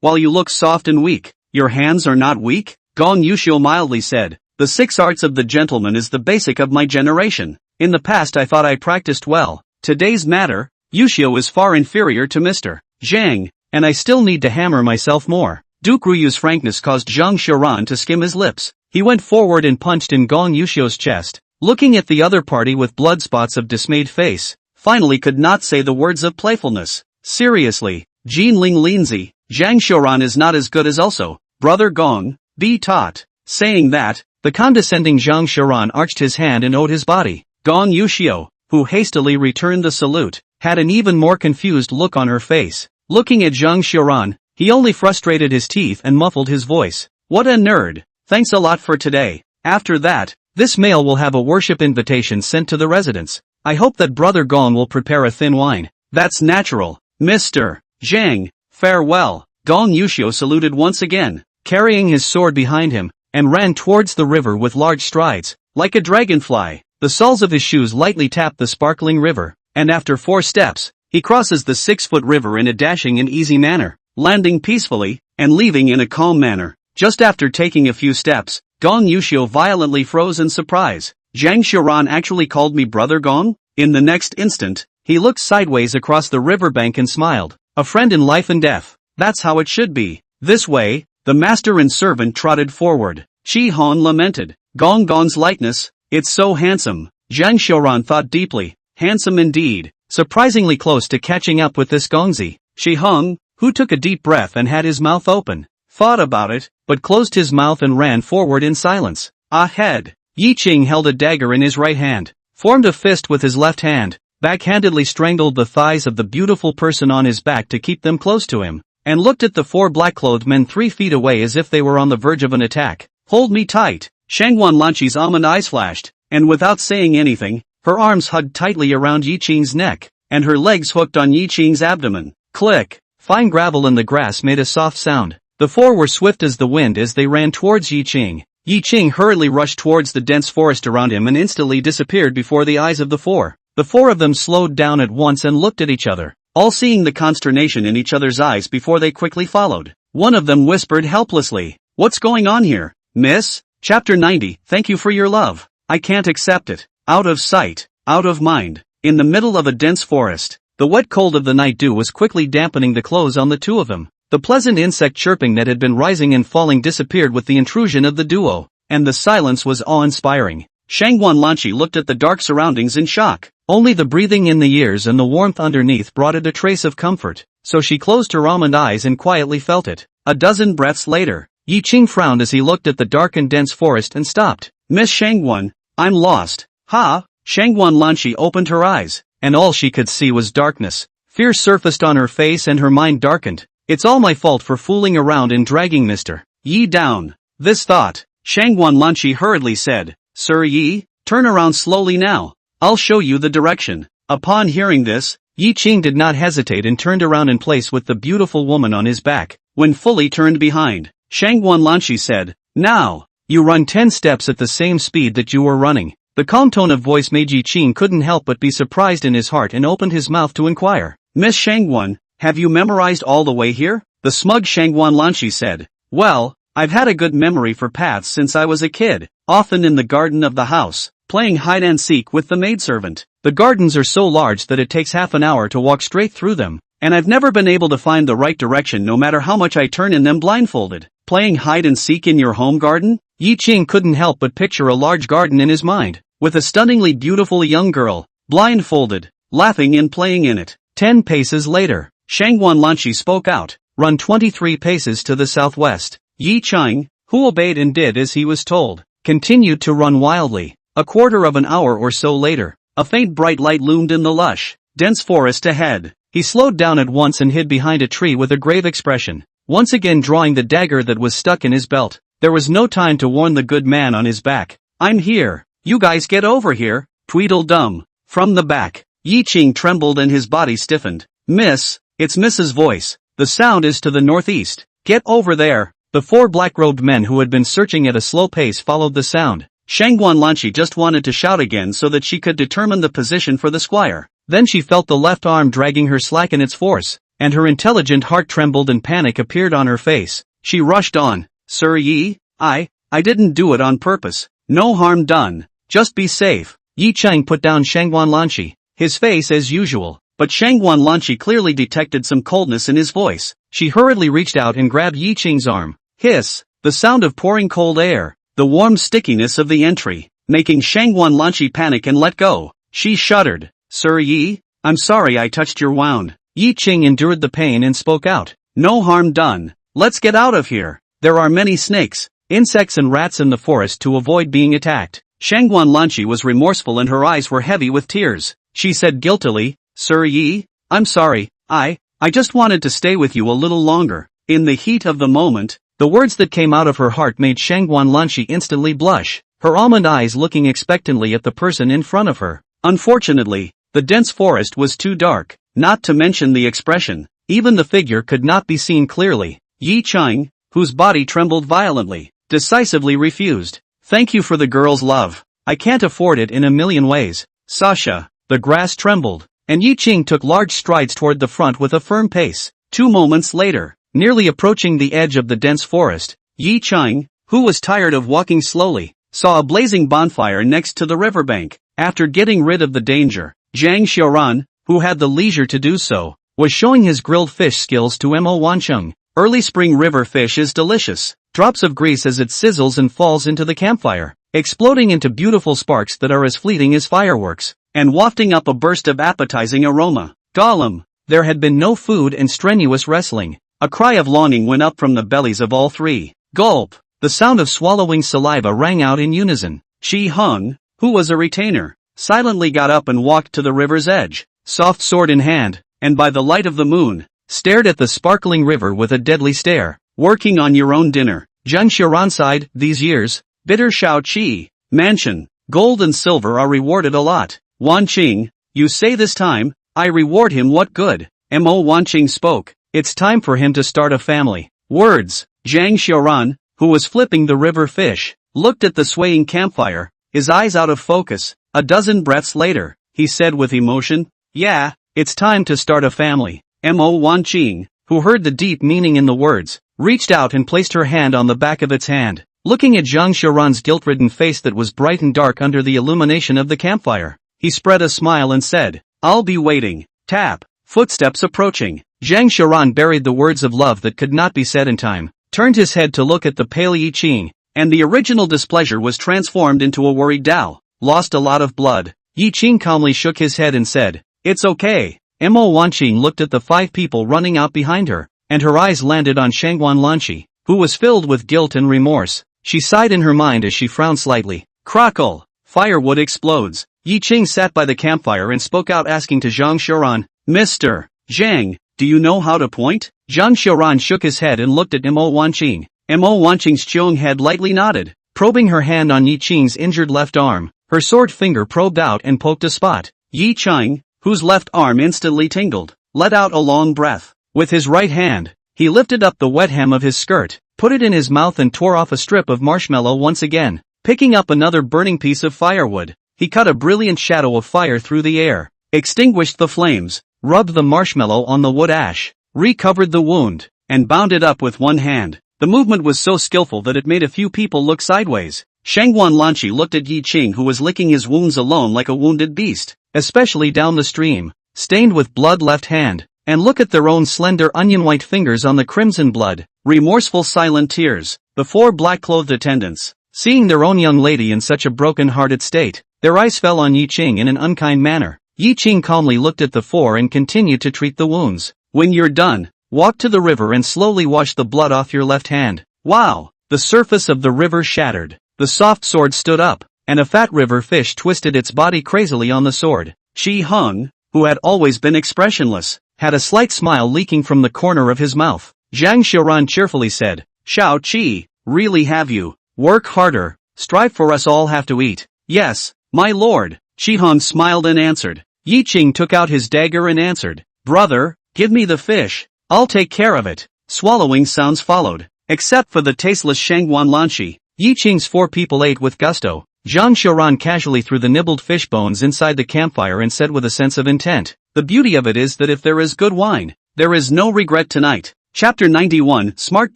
While you look soft and weak, your hands are not weak? Gong Yuxiu mildly said, the 6 arts of the gentleman is the basic of my generation. In the past I thought I practiced well. Today's matter, Yuxiu is far inferior to Mr. Zhang, and I still need to hammer myself more. Duke Ruyu's frankness caused Zhang Xiaoran to skim his lips. He went forward and punched in Gong Yuxiu's chest, looking at the other party with blood spots of dismayed face, finally could not say the words of playfulness. Seriously, Jin Ling Linzi, Zhang Xiaoran is not as good as also, brother Gong, be taught. Saying that, the condescending Zhang Xiaoran arched his hand and owed his body. Gong Yuxiu, who hastily returned the salute, had an even more confused look on her face. Looking at Zhang Xiaoran, he only frustrated his teeth and muffled his voice. What a nerd. Thanks a lot for today. After that, this mail will have a worship invitation sent to the residence. I hope that Brother Gong will prepare a thin wine. That's natural. Mr. Zhang, farewell. Gong Yushio saluted once again, carrying his sword behind him, and ran towards the river with large strides. Like a dragonfly, the soles of his shoes lightly tap the sparkling river, and after 4 steps, he crosses the 6-foot river in a dashing and easy manner, landing peacefully, and leaving in a calm manner. Just after taking a few steps, Gong Yushio violently froze in surprise. Zhang Xiaoran actually called me Brother Gong? In the next instant, he looked sideways across the riverbank and smiled. A friend in life and death. That's how it should be. This way, the master and servant trotted forward. Chi Han lamented. Gong Gong's likeness, it's so handsome. Zhang Xiaoran thought deeply. Handsome indeed. Surprisingly close to catching up with this Gongzi. Shi Hung, who took a deep breath and had his mouth open, thought about it, but closed his mouth and ran forward in silence. Ahead. Yi Qing held a dagger in his right hand, formed a fist with his left hand, backhandedly strangled the thighs of the beautiful person on his back to keep them close to him, and looked at the 4 black-clothed men 3 feet away as if they were on the verge of an attack. Hold me tight. Shangwan Lanqi's almond eyes flashed, and without saying anything, her arms hugged tightly around Yi Qing's neck, and her legs hooked on Yi Qing's abdomen. Click! Fine gravel in the grass made a soft sound. The 4 were swift as the wind as they ran towards Yi Qing. Yi Qing hurriedly rushed towards the dense forest around him and instantly disappeared before the eyes of the 4. The 4 of them slowed down at once and looked at each other, all seeing the consternation in each other's eyes before they quickly followed. One of them whispered helplessly, "What's going on here, miss?" Chapter 90. Thank you for your love. I can't accept it. Out of sight, out of mind. In the middle of a dense forest, the wet cold of the night dew was quickly dampening the clothes on the 2 of them. The pleasant insect chirping that had been rising and falling disappeared with the intrusion of the duo, and the silence was awe-inspiring. Shangwan Lanqi looked at the dark surroundings in shock. Only the breathing in the ears and the warmth underneath brought it a trace of comfort, so she closed her almond eyes and quietly felt it. A dozen breaths later, Yi Qing frowned as he looked at the dark and dense forest and stopped. Miss Shangwan, I'm lost. Ha! Shangwan Lanqi opened her eyes, and all she could see was darkness. Fear surfaced on her face and her mind darkened. It's all my fault for fooling around and dragging Mr. Yi down. This thought, Shangwan Lanqi hurriedly said, Sir Yi, turn around slowly now. I'll show you the direction. Upon hearing this, Yi Qing did not hesitate and turned around in place with the beautiful woman on his back. When fully turned behind, Shangwan Lanqi said, Now, you run 10 steps at the same speed that you were running. The calm tone of voice made Yi Qing couldn't help but be surprised in his heart and opened his mouth to inquire. Miss Shangwan, have you memorized all the way here? The smug Shangwan Lanqi said. Well, I've had a good memory for paths since I was a kid, often in the garden of the house, playing hide-and-seek with the maidservant. The gardens are so large that it takes half an hour to walk straight through them, and I've never been able to find the right direction no matter how much I turn in them blindfolded. Playing hide-and-seek in your home garden? Yi Qing couldn't help but picture a large garden in his mind, with a stunningly beautiful young girl, blindfolded, laughing and playing in it. 10 paces later, Shangwan Lanqi spoke out, run 23 paces to the southwest. Yi Qing, who obeyed and did as he was told, continued to run wildly. A quarter of an hour or so later, a faint bright light loomed in the lush, dense forest ahead. He slowed down at once and hid behind a tree with a grave expression, once again drawing the dagger that was stuck in his belt. There was no time to warn the good man on his back. I'm here. You guys get over here. Tweedledum. From the back, Yi Qing trembled and his body stiffened. Miss, it's Mrs. Voice. The sound is to the northeast. Get over there. The 4 black-robed men who had been searching at a slow pace followed the sound. Shangwan Lanqi just wanted to shout again so that she could determine the position for the squire. Then she felt the left arm dragging her slacken its force, and her intelligent heart trembled and panic appeared on her face. She rushed on. Sir Yi, I didn't do it on purpose. No harm done. Just be safe. Yi Qing put down Shangwan Lanqi, his face as usual, but Shangwan Lanqi clearly detected some coldness in his voice. She hurriedly reached out and grabbed Yi Qing's arm. Hiss! The sound of pouring cold air, the warm stickiness of the entry, making Shangwan Lanqi panic and let go. She shuddered. Sir Yi, I'm sorry I touched your wound. Yi Qing endured the pain and spoke out. No harm done. Let's get out of here. There are many snakes, insects and rats in the forest to avoid being attacked. Shangwan Lanqi was remorseful and her eyes were heavy with tears. She said guiltily, Sir Yi, I'm sorry, I just wanted to stay with you a little longer. In the heat of the moment, the words that came out of her heart made Shangwan Lanqi instantly blush, her almond eyes looking expectantly at the person in front of her. Unfortunately, the dense forest was too dark, not to mention the expression, Even the figure could not be seen clearly. Yi Cheng, whose body trembled violently, decisively refused. Thank you for the girl's love. I can't afford it in a million ways. Sasha. The grass trembled, and Yi Cheng took large strides toward the front with a firm pace. 2 moments later, nearly approaching the edge of the dense forest, Yi Cheng, who was tired of walking slowly, saw a blazing bonfire next to the riverbank. After getting rid of the danger, Zhang Xiaoran, who had the leisure to do so, was showing his grilled fish skills to Mo Wancheng. Early spring river fish is delicious, drops of grease as it sizzles and falls into the campfire, exploding into beautiful sparks that are as fleeting as fireworks, and wafting up a burst of appetizing aroma. Gollum. There had been no food and strenuous wrestling. A cry of longing went up from the bellies of all three. Gulp. The sound of swallowing saliva rang out in unison. Chi Hung, who was a retainer, silently got up and walked to the river's edge, soft sword in hand, and by the light of the moon, stared at the sparkling river with a deadly stare. Working on your own dinner, Zhang Xiaoran sighed. These years, bitter Shao Qi, mansion, gold and silver are rewarded a lot. Wanqing, you say this time, I reward him what good? Mo Wanqing spoke. It's time for him to start a family. Words. Zhang Xiaoran, who was flipping the river fish, looked at the swaying campfire, his eyes out of focus. A dozen breaths later, he said with emotion, yeah, it's time to start a family. Mo Wanqing, who heard the deep meaning in the words, reached out and placed her hand on the back of its hand, looking at Zhang Xiaoran's guilt-ridden face that was bright and dark under the illumination of the campfire. He spread a smile and said, I'll be waiting. Tap. Footsteps approaching. Zhang Xiaoran buried the words of love that could not be said in time, turned his head to look at the pale Yi Cheng, and the original displeasure was transformed into a worried Dao. Lost a lot of blood. Yi Cheng calmly shook his head and said, it's okay. Mo Wanqing looked at the 5 people running out behind her, and her eyes landed on Shangguan Lanqi, who was filled with guilt and remorse. She sighed in her mind as she frowned slightly. Crackle. Firewood explodes. Yi Cheng sat by the campfire and spoke out, asking to Zhang Xiaoran, Mr. Zhang, do you know how to point? Zhang Xiaoran shook his head and looked at Mo Wanqing. Mo Wanqing's chiong head lightly nodded, probing her hand on Yi Cheng's injured left arm. Her sword finger probed out and poked a spot. Yi Cheng, whose left arm instantly tingled, let out a long breath. With his right hand, he lifted up the wet hem of his skirt, put it in his mouth and tore off a strip of marshmallow once again. Picking up another burning piece of firewood, he cut a brilliant shadow of fire through the air, extinguished the flames, rubbed the marshmallow on the wood ash, recovered the wound, and bound it up with one hand. The movement was so skillful that it made a few people look sideways. Shangguan Lanqi looked at Yi Cheng, who was licking his wounds alone like a wounded beast, especially down the stream, stained with blood left hand, and look at their own slender onion-white fingers on the crimson blood, remorseful silent tears. The 4 black-clothed attendants, seeing their own young lady in such a broken-hearted state, their eyes fell on Yi Cheng in an unkind manner. Yi Cheng calmly looked at the 4 and continued to treat the wounds. When you're done, walk to the river and slowly wash the blood off your left hand. Wow! The surface of the river shattered. The soft sword stood up, and a fat river fish twisted its body crazily on the sword. Chi Hung, who had always been expressionless, had a slight smile leaking from the corner of his mouth. Zhang Xiaoran cheerfully said, Shao Qi, really have you? Work harder, strive for us all have to eat. Yes, my lord. Chi Hung smiled and answered. Yi Cheng took out his dagger and answered, Brother, give me the fish, I'll take care of it. Swallowing sounds followed, except for the tasteless Shangguan Lanqi. Yi Cheng's 4 people ate with gusto. Zhang Xiaoran casually threw the nibbled fish bones inside the campfire and said with a sense of intent, the beauty of it is that if there is good wine, there is no regret tonight. Chapter 91. Smart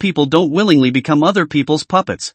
people don't willingly become other people's puppets.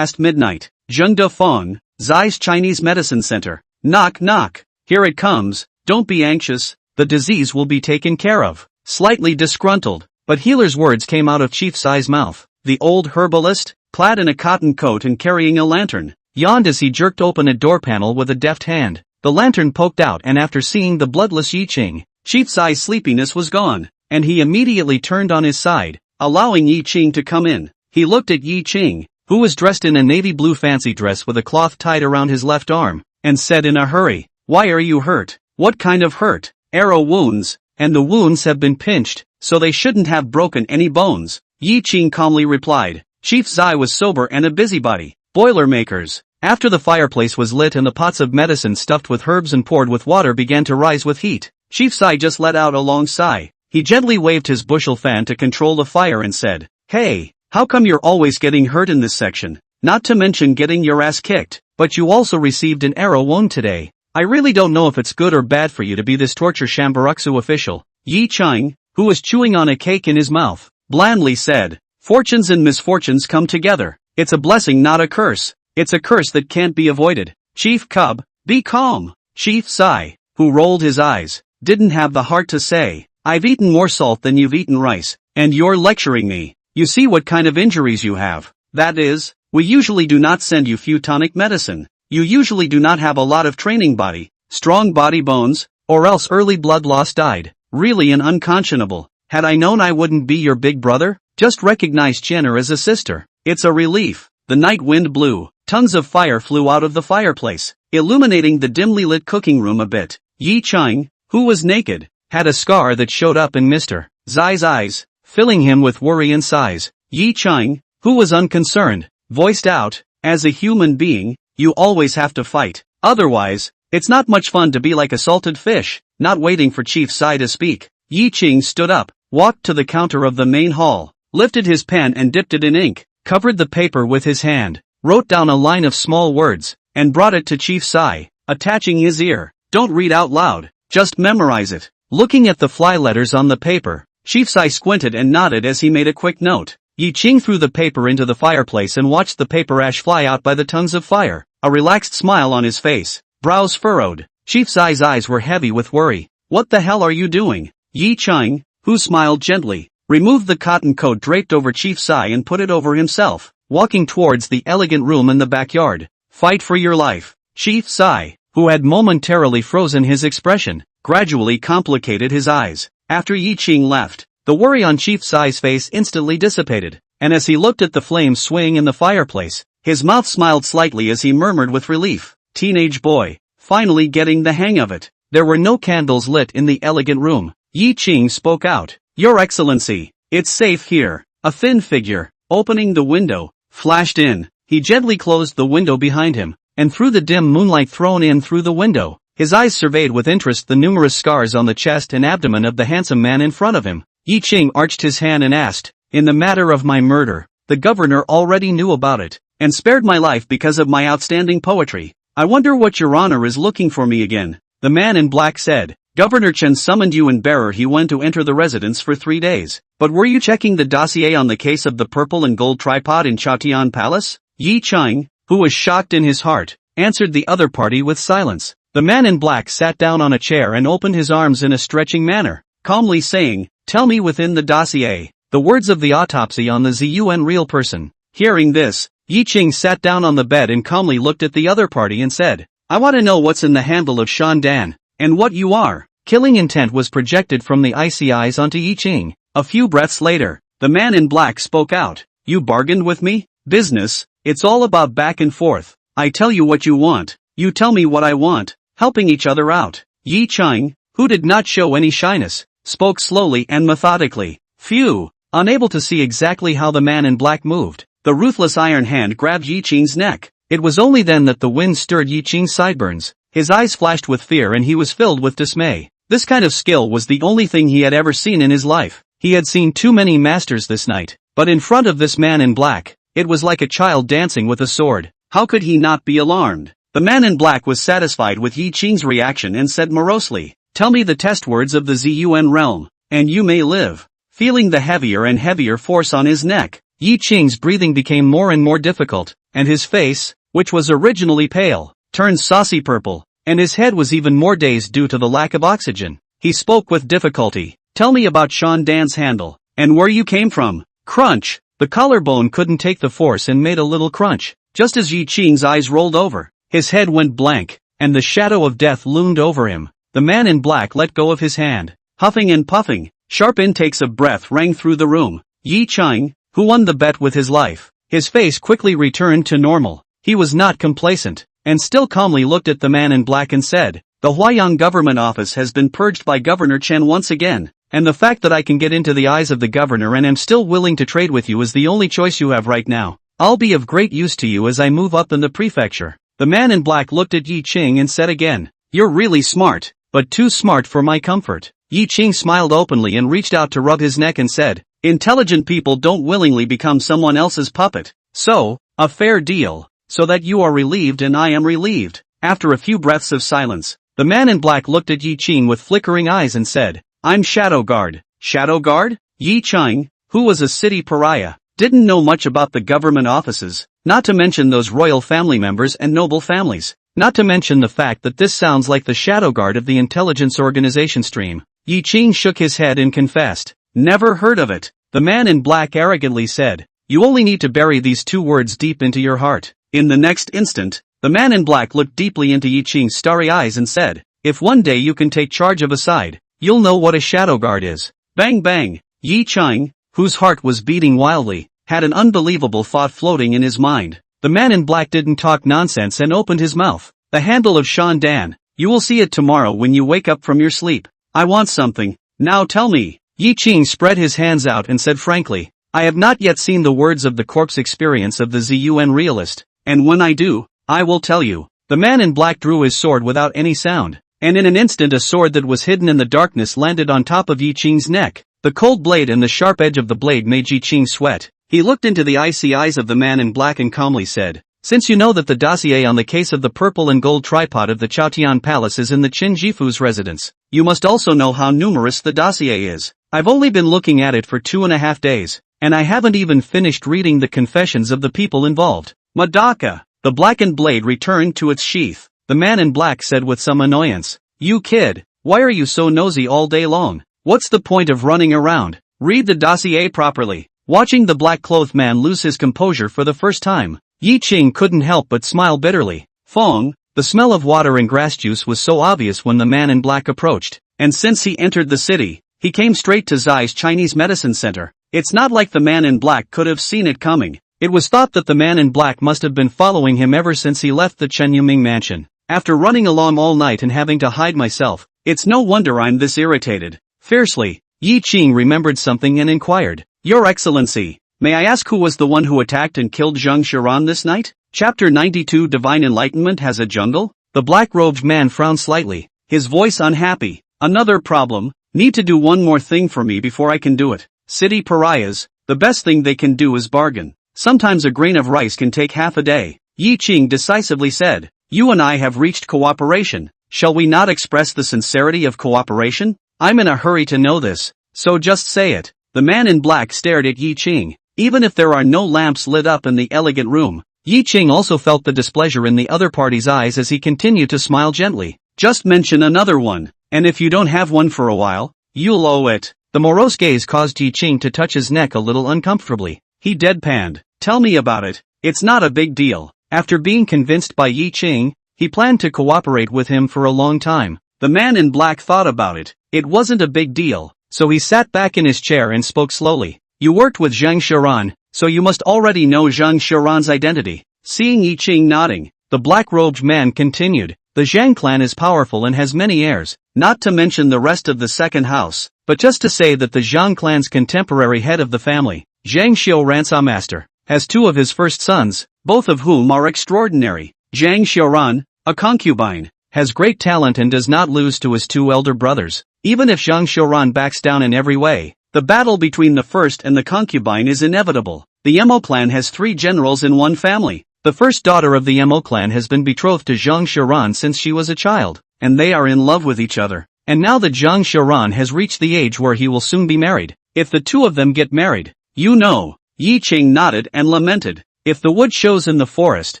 midnight. Zhengde Feng, Zai's Chinese Medicine Center. Knock knock. Here it comes. Don't be anxious, the disease will be taken care of. Slightly disgruntled, but healer's words came out of Chief Zai's mouth. The old herbalist, clad in a cotton coat and carrying a lantern, yawned as he jerked open a door panel with a deft hand. The lantern poked out, and after seeing the bloodless Yi Cheng, Chief Zai's sleepiness was gone, and he immediately turned on his side, allowing Yi Cheng to come in. He looked at Yi Cheng, who was dressed in a navy blue fancy dress with a cloth tied around his left arm, and said in a hurry, Why are you hurt? What kind of hurt? Arrow wounds, and the wounds have been pinched, so they shouldn't have broken any bones. Yi Cheng calmly replied. Chief Zai was sober and a busybody. Boilermakers. After the fireplace was lit and the pots of medicine stuffed with herbs and poured with water began to rise with heat, Chief Zai just let out a long sigh. He gently waved his bushel fan to control the fire and said, "Hey, how come you're always getting hurt in this section? Not to mention getting your ass kicked, but you also received an arrow wound today. I really don't know if it's good or bad for you to be this torture Shambaruksu official." Yi Chang, who was chewing on a cake in his mouth, blandly said, "Fortunes and misfortunes come together. It's a blessing, not a curse. It's a curse that can't be avoided. Chief Cub, be calm." Chief Sai, who rolled his eyes, didn't have the heart to say, "I've eaten more salt than you've eaten rice, and you're lecturing me. You see what kind of injuries you have. That is, we usually do not send you few tonic medicine. You usually do not have a lot of training body, strong body bones, or else early blood loss died. Really and unconscionable. Had I known I wouldn't be your big brother? Just recognize Jenner as a sister. It's a relief." The night wind blew. Tons of fire flew out of the fireplace, illuminating the dimly lit cooking room a bit. Yi Chang, who was naked, had a scar that showed up in Mr. Zai's eyes, filling him with worry and sighs. Yi Chang, who was unconcerned, voiced out, "As a human being, you always have to fight. Otherwise, it's not much fun to be like a salted fish." Not waiting for Chief Sai to speak, Yi Ching stood up, walked to the counter of the main hall, lifted his pen and dipped it in ink, covered the paper with his hand, wrote down a line of small words, and brought it to Chief Sai, attaching his ear. "Don't read out loud, just memorize it." Looking at the fly letters on the paper, Chief Sai squinted and nodded as he made a quick note. Yi Ching threw the paper into the fireplace and watched the paper ash fly out by the tongues of fire, a relaxed smile on his face, brows furrowed. Chief Sai's eyes were heavy with worry. "What the hell are you doing?" Yi Chang, who smiled gently, removed the cotton coat draped over Chief Sai and put it over himself, walking towards the elegant room in the backyard. "Fight for your life." Chief Sai, who had momentarily frozen his expression, gradually complicated his eyes. After Yi Ching left, the worry on Chief Sai's face instantly dissipated, and as he looked at the flames swaying in the fireplace, his mouth smiled slightly as he murmured with relief, "Teenage boy, finally getting the hang of it." There were no candles lit in the elegant room. Yi Ching spoke out, "Your Excellency, it's safe here." A thin figure, opening the window, flashed in. He gently closed the window behind him, and through the dim moonlight thrown in through the window, his eyes surveyed with interest the numerous scars on the chest and abdomen of the handsome man in front of him. Yi Ching arched his hand and asked, "In the matter of my murder, the governor already knew about it, and spared my life because of my outstanding poetry. I wonder what your honor is looking for me again." The man in black said, "Governor Chen summoned you in bearer. He went to enter the residence for 3 days. But were you checking the dossier on the case of the purple and gold tripod in Chaotian Palace?" Yi Chang, who was shocked in his heart, answered the other party with silence. The man in black sat down on a chair and opened his arms in a stretching manner, calmly saying, "Tell me within the dossier the words of the autopsy on the Zun real person." Hearing this, Yi Ching sat down on the bed and calmly looked at the other party and said, "I want to know what's in the handle of Shan Dan, and what you are." Killing intent was projected from the icy eyes onto Yi Ching. A few breaths later, the man in black spoke out, "You bargained with me? Business, it's all about back and forth. I tell you what you want, you tell me what I want, helping each other out." Yi Ching, who did not show any shyness, spoke slowly and methodically. Phew! Unable to see exactly how the man in black moved, the ruthless iron hand grabbed Yi Ching's neck. It was only then that the wind stirred Yi Ching's sideburns. His eyes flashed with fear and he was filled with dismay. This kind of skill was the only thing he had ever seen in his life. He had seen too many masters this night, but in front of this man in black, it was like a child dancing with a sword. How could he not be alarmed? The man in black was satisfied with Yi Ching's reaction and said morosely, "Tell me the test words of the Zun realm, and you may live." Feeling the heavier and heavier force on his neck, Yi Ching's breathing became more and more difficult, and his face, which was originally pale, turned saucy purple, and his head was even more dazed due to the lack of oxygen. He spoke with difficulty, "Tell me about Shan Dan's handle, and where you came from." Crunch! The collarbone couldn't take the force and made a little crunch. Just as Yi Ching's eyes rolled over, his head went blank, and the shadow of death loomed over him. The man in black let go of his hand. Huffing and puffing, sharp intakes of breath rang through the room. Yi Ching, who won the bet with his life, his face quickly returned to normal. He was not complacent, and still calmly looked at the man in black and said, "The Huayang government office has been purged by Governor Chen once again, and the fact that I can get into the eyes of the governor and am still willing to trade with you is the only choice you have right now. I'll be of great use to you as I move up in the prefecture." The man in black looked at Yi Ching and said again, "You're really smart, but too smart for my comfort." Yi Qing smiled openly and reached out to rub his neck and said, intelligent people don't willingly become someone else's puppet. So, a fair deal. So that you are relieved and I am relieved. After a few breaths of silence, the man in black looked at Yi Qing with flickering eyes and said, I'm Shadow Guard. Shadow Guard? Yi Qing, who was a city pariah, didn't know much about the government offices, not to mention those royal family members and noble families, not to mention the fact that this sounds like the Shadow Guard of the intelligence organization stream. Yi Qing shook his head and confessed, never heard of it. The man in black arrogantly said, you only need to bury these two words deep into your heart. In the next instant, the man in black looked deeply into Yi Qing's starry eyes and said, if one day you can take charge of a side, you'll know what a Shadow Guard is. Bang bang. Yi Qing, whose heart was beating wildly, had an unbelievable thought floating in his mind. The man in black didn't talk nonsense and opened his mouth. The handle of Shan Dan. You will see it tomorrow when you wake up from your sleep. I want something. Now tell me. Yi Qing spread his hands out and said frankly, I have not yet seen the words of the corpse experience of the ZUN realist, and when I do, I will tell you. The man in black drew his sword without any sound, and in an instant a sword that was hidden in the darkness landed on top of Yi Qing's neck. The cold blade and the sharp edge of the blade made Yi Qing sweat. He looked into the icy eyes of the man in black and calmly said, since you know that the dossier on the case of the purple and gold tripod of the Chaotian Palace is in the Qin Jifu's residence, you must also know how numerous the dossier is. I've only been looking at it for 2.5 days, and I haven't even finished reading the confessions of the people involved. Madaka. The blackened blade returned to its sheath. The man in black said with some annoyance, you kid, why are you so nosy all day long? What's the point of running around? Read the dossier properly. Watching the black-clothed man lose his composure for the first time, Yi Qing couldn't help but smile bitterly. Fong, the smell of water and grass juice was so obvious when the man in black approached, and since he entered the city, he came straight to Zai's Chinese medicine center. It's not like the man in black could have seen it coming. It was thought that the man in black must have been following him ever since he left the Chen Yuming mansion. After running along all night and having to hide myself, it's no wonder I'm this irritated. Fiercely, Yi Qing remembered something and inquired, Your Excellency, may I ask who was the one who attacked and killed Zhang Shiran this night? Chapter 92 Divine Enlightenment has a jungle? The black-robed man frowned slightly, his voice unhappy. Another problem, need to do one more thing for me before I can do it. City pariahs, the best thing they can do is bargain. Sometimes a grain of rice can take half a day. Yi Qing decisively said, you and I have reached cooperation. Shall we not express the sincerity of cooperation? I'm in a hurry to know this, so just say it. The man in black stared at Yi Qing. Even if there are no lamps lit up in the elegant room, Yi Qing also felt the displeasure in the other party's eyes as he continued to smile gently. Just mention another one, and if you don't have one for a while, you'll owe it. The morose gaze caused Yi Qing to touch his neck a little uncomfortably. He deadpanned, tell me about it. It's not a big deal. After being convinced by Yi Qing, he planned to cooperate with him for a long time. The man in black thought about it. It wasn't a big deal, so he sat back in his chair and spoke slowly. You worked with Zhang Shiran, so you must already know Zhang Shiran's identity. Seeing Yi Qing nodding, the black-robed man continued, the Zhang clan is powerful and has many heirs, not to mention the rest of the second house, but just to say that the Zhang clan's contemporary head of the family, Zhang Xiu Ransom Master, has 2 of his first sons, both of whom are extraordinary. Zhang Xiuran, a concubine, has great talent and does not lose to his 2 elder brothers. Even if Zhang Xiuran backs down in every way, the battle between the first and the concubine is inevitable. The Yemo clan has 3 generals in one family. The first daughter of the Yemo clan has been betrothed to Zhang Xiuran since she was a child, and they are in love with each other. And now that Zhang Xiuran has reached the age where he will soon be married, if the 2 of them get married, you know. Yi Qing nodded and lamented. If the wood shows in the forest,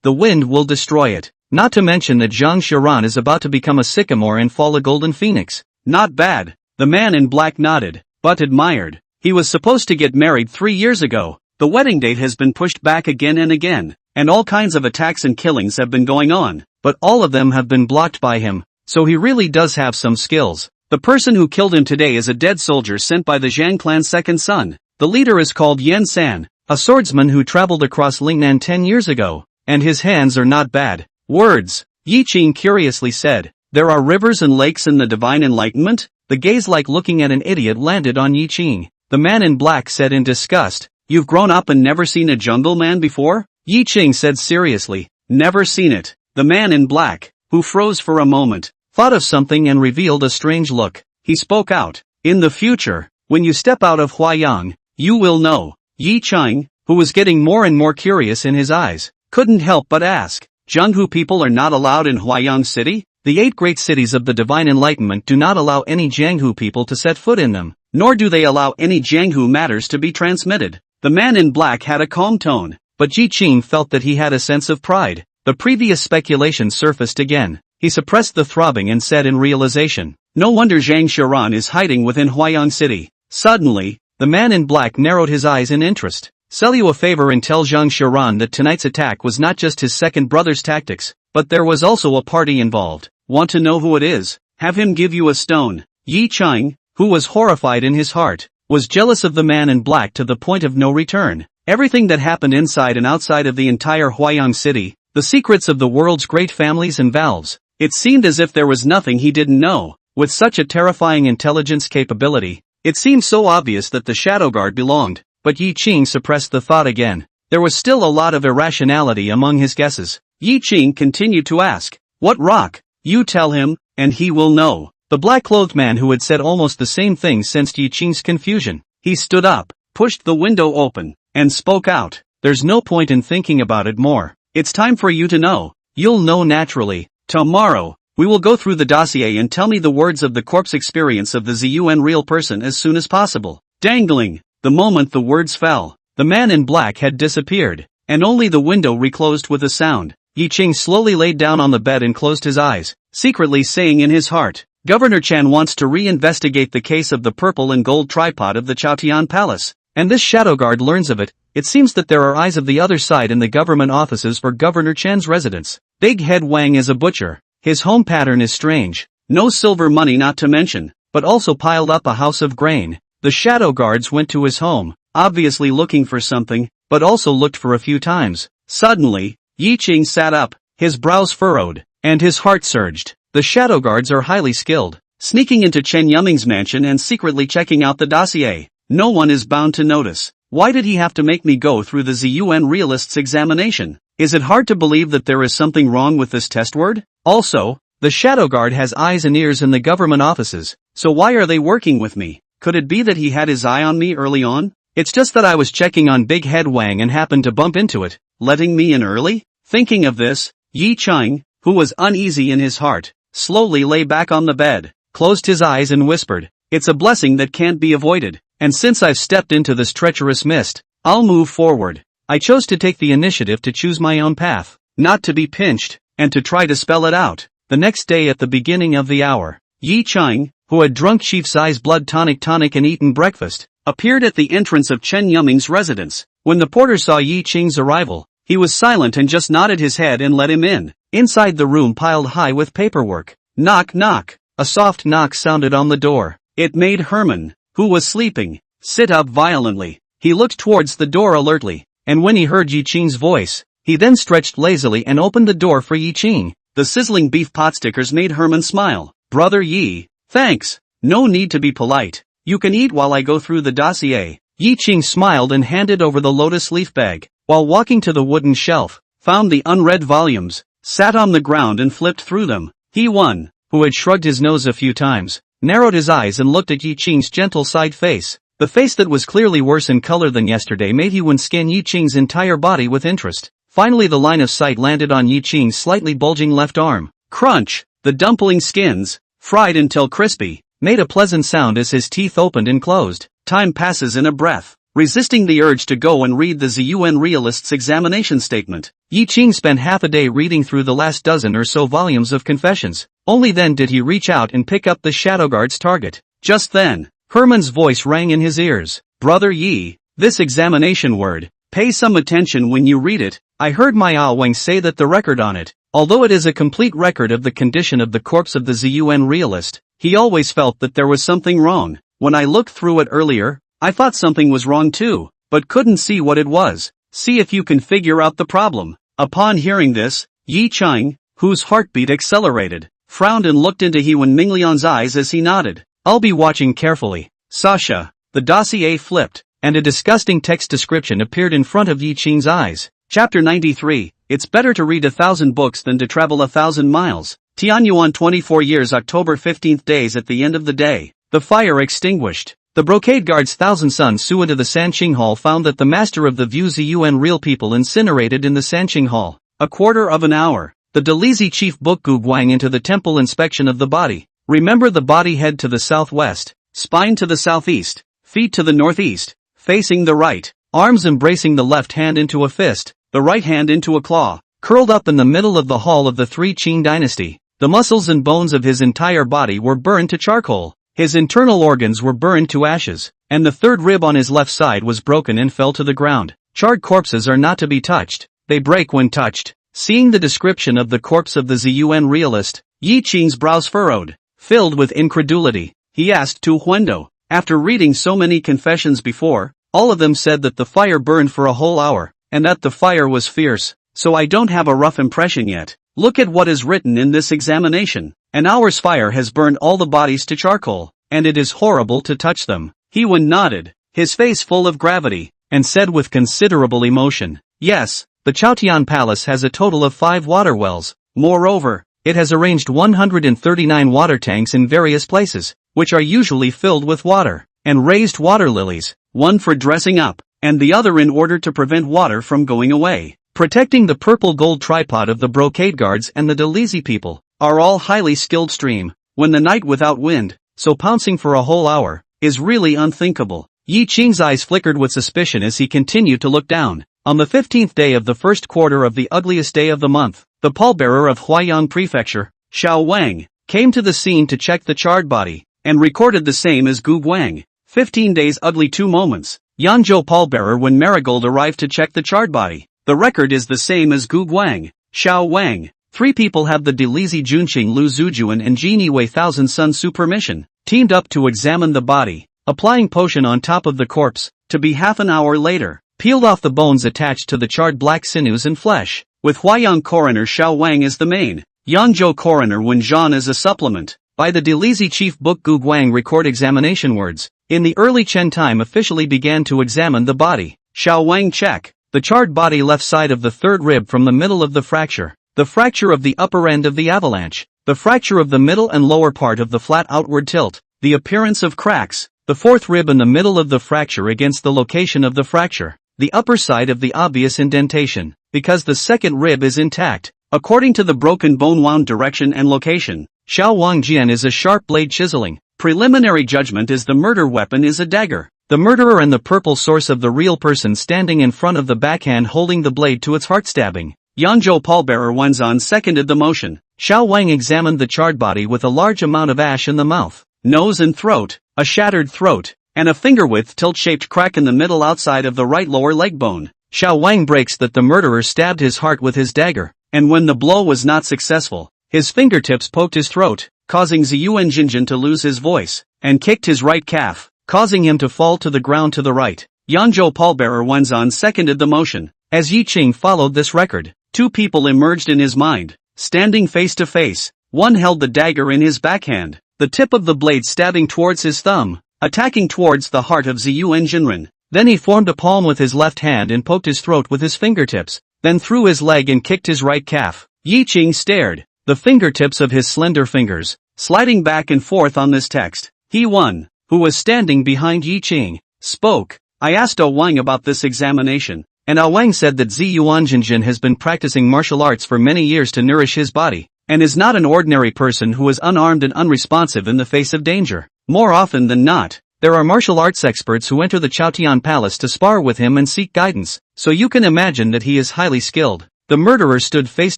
the wind will destroy it. Not to mention that Zhang Shiran is about to become a sycamore and fall a golden phoenix. Not bad. The man in black nodded, but admired. He was supposed to get married 3 years ago. The wedding date has been pushed back again and again, and all kinds of attacks and killings have been going on, but all of them have been blocked by him, so he really does have some skills. The person who killed him today is a dead soldier sent by the Zhang clan's second son. The leader is called Yen San, a swordsman who traveled across Lingnan 10 years ago, and his hands are not bad. Words, Yi Qing curiously said. There are rivers and lakes in the Divine Enlightenment? The gaze like looking at an idiot landed on Yi Qing. The man in black said in disgust, you've grown up and never seen a jungle man before? Yi Qing said seriously, never seen it. The man in black, who froze for a moment, thought of something and revealed a strange look. he spoke out. In the future, when you step out of Huayang, you will know. Yi Cheng, who was getting more and more curious in his eyes, couldn't help but ask, Zhenghu people are not allowed in Huayang City? The 8 great cities of the Divine Enlightenment do not allow any Jianghu people to set foot in them, nor do they allow any Jianghu matters to be transmitted. The man in black had a calm tone, but Ji Qing felt that he had a sense of pride. The previous speculation surfaced again. He suppressed the throbbing and said in realization, no wonder Zhang Shiran is hiding within Huayang City. Suddenly, the man in black narrowed his eyes in interest. Sell you a favor and tell Zhang Shiran that tonight's attack was not just his second brother's tactics, but there was also a party involved. Want to know who it is? Have him give you a stone. Yi Cheng, who was horrified in his heart, was jealous of the man in black to the point of no return. Everything that happened inside and outside of the entire Huayang City, the secrets of the world's great families and valves, it seemed as if there was nothing he didn't know. With such a terrifying intelligence capability, it seemed so obvious that the Shadow Guard belonged, but Yi Qing suppressed the thought again. There was still a lot of irrationality among his guesses. Yi Qing continued to ask, what rock? You tell him, and he will know. The black-clothed man who had said almost the same thing sensed Yi Qing's confusion. He stood up, pushed the window open, and spoke out. There's no point in thinking about it more. It's time for you to know. You'll know naturally. Tomorrow, we will go through the dossier and tell me the words of the corpse experience of the ZUN real person as soon as possible. Dangling. The moment the words fell, the man in black had disappeared, and only the window reclosed with a sound. Yi Qing slowly laid down on the bed and closed his eyes, secretly saying in his heart, Governor Chan wants to re-investigate the case of the purple and gold tripod of the Chaotian Palace, and this Shadow Guard learns of it. It seems that there are eyes of the other side in the government offices for Governor Chan's residence. Big Head Wang is a butcher. His home pattern is strange. No silver money not to mention, but also piled up a house of grain. The Shadow Guards went to his home, obviously looking for something, but also looked for a few times. Suddenly, Yi Qing sat up, his brows furrowed, and his heart surged. The Shadow Guards are highly skilled, sneaking into Chen Yuming's mansion and secretly checking out the dossier. No one is bound to notice. Why did he have to make me go through the ZUN Realists examination? Is it hard to believe that there is something wrong with this test word? Also, the Shadow Guard has eyes and ears in the government offices, so why are they working with me? Could it be that he had his eye on me early on? It's just that I was checking on Big Head Wang and happened to bump into it, letting me in early? Thinking of this, Yi Cheng, who was uneasy in his heart, slowly lay back on the bed, closed his eyes and whispered, it's a blessing that can't be avoided, and since I've stepped into this treacherous mist, I'll move forward. I chose to take the initiative to choose my own path, not to be pinched, and to try to spell it out. The next day at the beginning of the hour, Yi Cheng, who had drunk Chief Zai's blood tonic and eaten breakfast, appeared at the entrance of Chen Yuming's residence. When the porter saw Yi Cheng's arrival, he was silent and just nodded his head and let him in. Inside the room piled high with paperwork. Knock knock. A soft knock sounded on the door. It made Herman, who was sleeping, sit up violently. He looked towards the door alertly, and when he heard Yi Qing's voice, he then stretched lazily and opened the door for Yi Qing. The sizzling beef pot stickers made Herman smile. Brother Yi, thanks. No need to be polite. You can eat while I go through the dossier. Yi Qing smiled and handed over the lotus leaf bag, while walking to the wooden shelf, found the unread volumes, sat on the ground and flipped through them. He won, who had shrugged his nose a few times, narrowed his eyes and looked at Yi Qing's gentle side face. The face that was clearly worse in color than yesterday made He-Wen scan Yi Qing's entire body with interest. Finally the line of sight landed on Yi Qing's slightly bulging left arm. Crunch! The dumpling skins, fried until crispy, made a pleasant sound as his teeth opened and closed. Time passes in a breath. Resisting the urge to go and read the ZUN Realists examination statement, Yi Qing spent half a day reading through the last dozen or so volumes of confessions. Only then did he reach out and pick up the Shadow Guard's target. Just then, Herman's voice rang in his ears. Brother Yi, this examination word, pay some attention when you read it. I heard Ma Wang say that the record on it, although it is a complete record of the condition of the corpse of the ZUN Realist, he always felt that there was something wrong. When I looked through it earlier, I thought something was wrong too, but couldn't see what it was. See if you can figure out the problem. Upon hearing this, Yi Cheng, whose heartbeat accelerated, frowned and looked into He-Wen Minglian's eyes as he nodded. I'll be watching carefully. Sasha. The dossier flipped, and a disgusting text description appeared in front of Yi Qing's eyes. Chapter 93. It's better to read 1,000 books than to travel 1,000 miles. Tianyuan 24 years October 15th days at the end of the day, the fire extinguished. The brocade guard's Thousand Suns Sua to the Sanqing Hall found that the master of the View Zun real people incinerated in the Sanqing Hall. A quarter of an hour. The Dalizi chief book Gu Guang into the temple inspection of the body. Remember the body head to the southwest, spine to the southeast, feet to the northeast, facing the right, arms embracing the left hand into a fist, the right hand into a claw, curled up in the middle of the hall of the Three Qing dynasty. The muscles and bones of his entire body were burned to charcoal. His internal organs were burned to ashes, and the third rib on his left side was broken and fell to the ground. Charred corpses are not to be touched, they break when touched. Seeing the description of the corpse of the Zun realist, Yi Qing's brows furrowed. Filled with incredulity, he asked Tu Huendo. After reading so many confessions before, all of them said that the fire burned for a whole hour, and that the fire was fierce, so I don't have a rough impression yet. Look at what is written in this examination. An hour's fire has burned all the bodies to charcoal, and it is horrible to touch them. Hewen nodded, his face full of gravity, and said with considerable emotion, yes, the Chaotian Palace has a total of 5 water wells. Moreover, it has arranged 139 water tanks in various places, which are usually filled with water, and raised water lilies, one for dressing up, and the other in order to prevent water from going away. Protecting the purple gold tripod of the brocade guards and the Dalizi people, are all highly skilled stream, when the night without wind, so pouncing for a whole hour, is really unthinkable. Yi Qing's eyes flickered with suspicion as he continued to look down. On the 15th day of the first quarter of the ugliest day of the month, the pallbearer of Huaiyang Prefecture, Xiao Wang, came to the scene to check the charred body, and recorded the same as Gu Guang. 15 days ugly 2 moments. Yanzhou pallbearer when Marigold arrived to check the charred body. The record is the same as Gu Guang, Xiao Wang. 3 people have the Dalizi Junqing Lu Zujuan and Jini Wei Thousand Sun Su permission, teamed up to examine the body, applying potion on top of the corpse, to be half an hour later, peeled off the bones attached to the charred black sinews and flesh, with Huaiyang coroner Xiao Wang as the main, Yanzhou coroner Wen Zhan as a supplement. By the Dalizi chief book Gu Guang record examination words, in the early Chen time officially began to examine the body. Xiao Wang check. The charred body left side of the third rib from the middle of the fracture. The fracture of the upper end of the avalanche. The fracture of the middle and lower part of the flat outward tilt. The appearance of cracks. The fourth rib in the middle of the fracture against the location of the fracture. The upper side of the obvious indentation, because the second rib is intact. According to the broken bone wound direction and location, Xiao Wang Jian is a sharp blade chiseling. Preliminary judgment is the murder weapon is a dagger. The murderer and the purple source of the real person standing in front of the backhand holding the blade to its heart stabbing. Yanzhou pallbearer Wenzan seconded the motion. Xiao Wang examined the charred body with a large amount of ash in the mouth, nose and throat, a shattered throat, and a finger-width tilt-shaped crack in the middle outside of the right lower leg bone. Xiao Wang breaks that the murderer stabbed his heart with his dagger, and when the blow was not successful, his fingertips poked his throat, causing Ziyuan Jinjin to lose his voice, and kicked his right calf, causing him to fall to the ground to the right. Yanzhou pallbearer Wenzan seconded the motion. As Yi Qing followed this record, 2 people emerged in his mind, standing face to face. One held the dagger in his backhand, the tip of the blade stabbing towards his thumb, attacking towards the heart of Ziyuan Jinren. Then he formed a palm with his left hand and poked his throat with his fingertips, then threw his leg and kicked his right calf. Yi Qing stared, the fingertips of his slender fingers, sliding back and forth on this text. He won. Who was standing behind Yi Qing, spoke. I asked Wang about this examination, and Wang said that Ziyuan Jinjin has been practicing martial arts for many years to nourish his body, and is not an ordinary person who is unarmed and unresponsive in the face of danger. More often than not, there are martial arts experts who enter the Chaotian Palace to spar with him and seek guidance, so you can imagine that he is highly skilled. The murderer stood face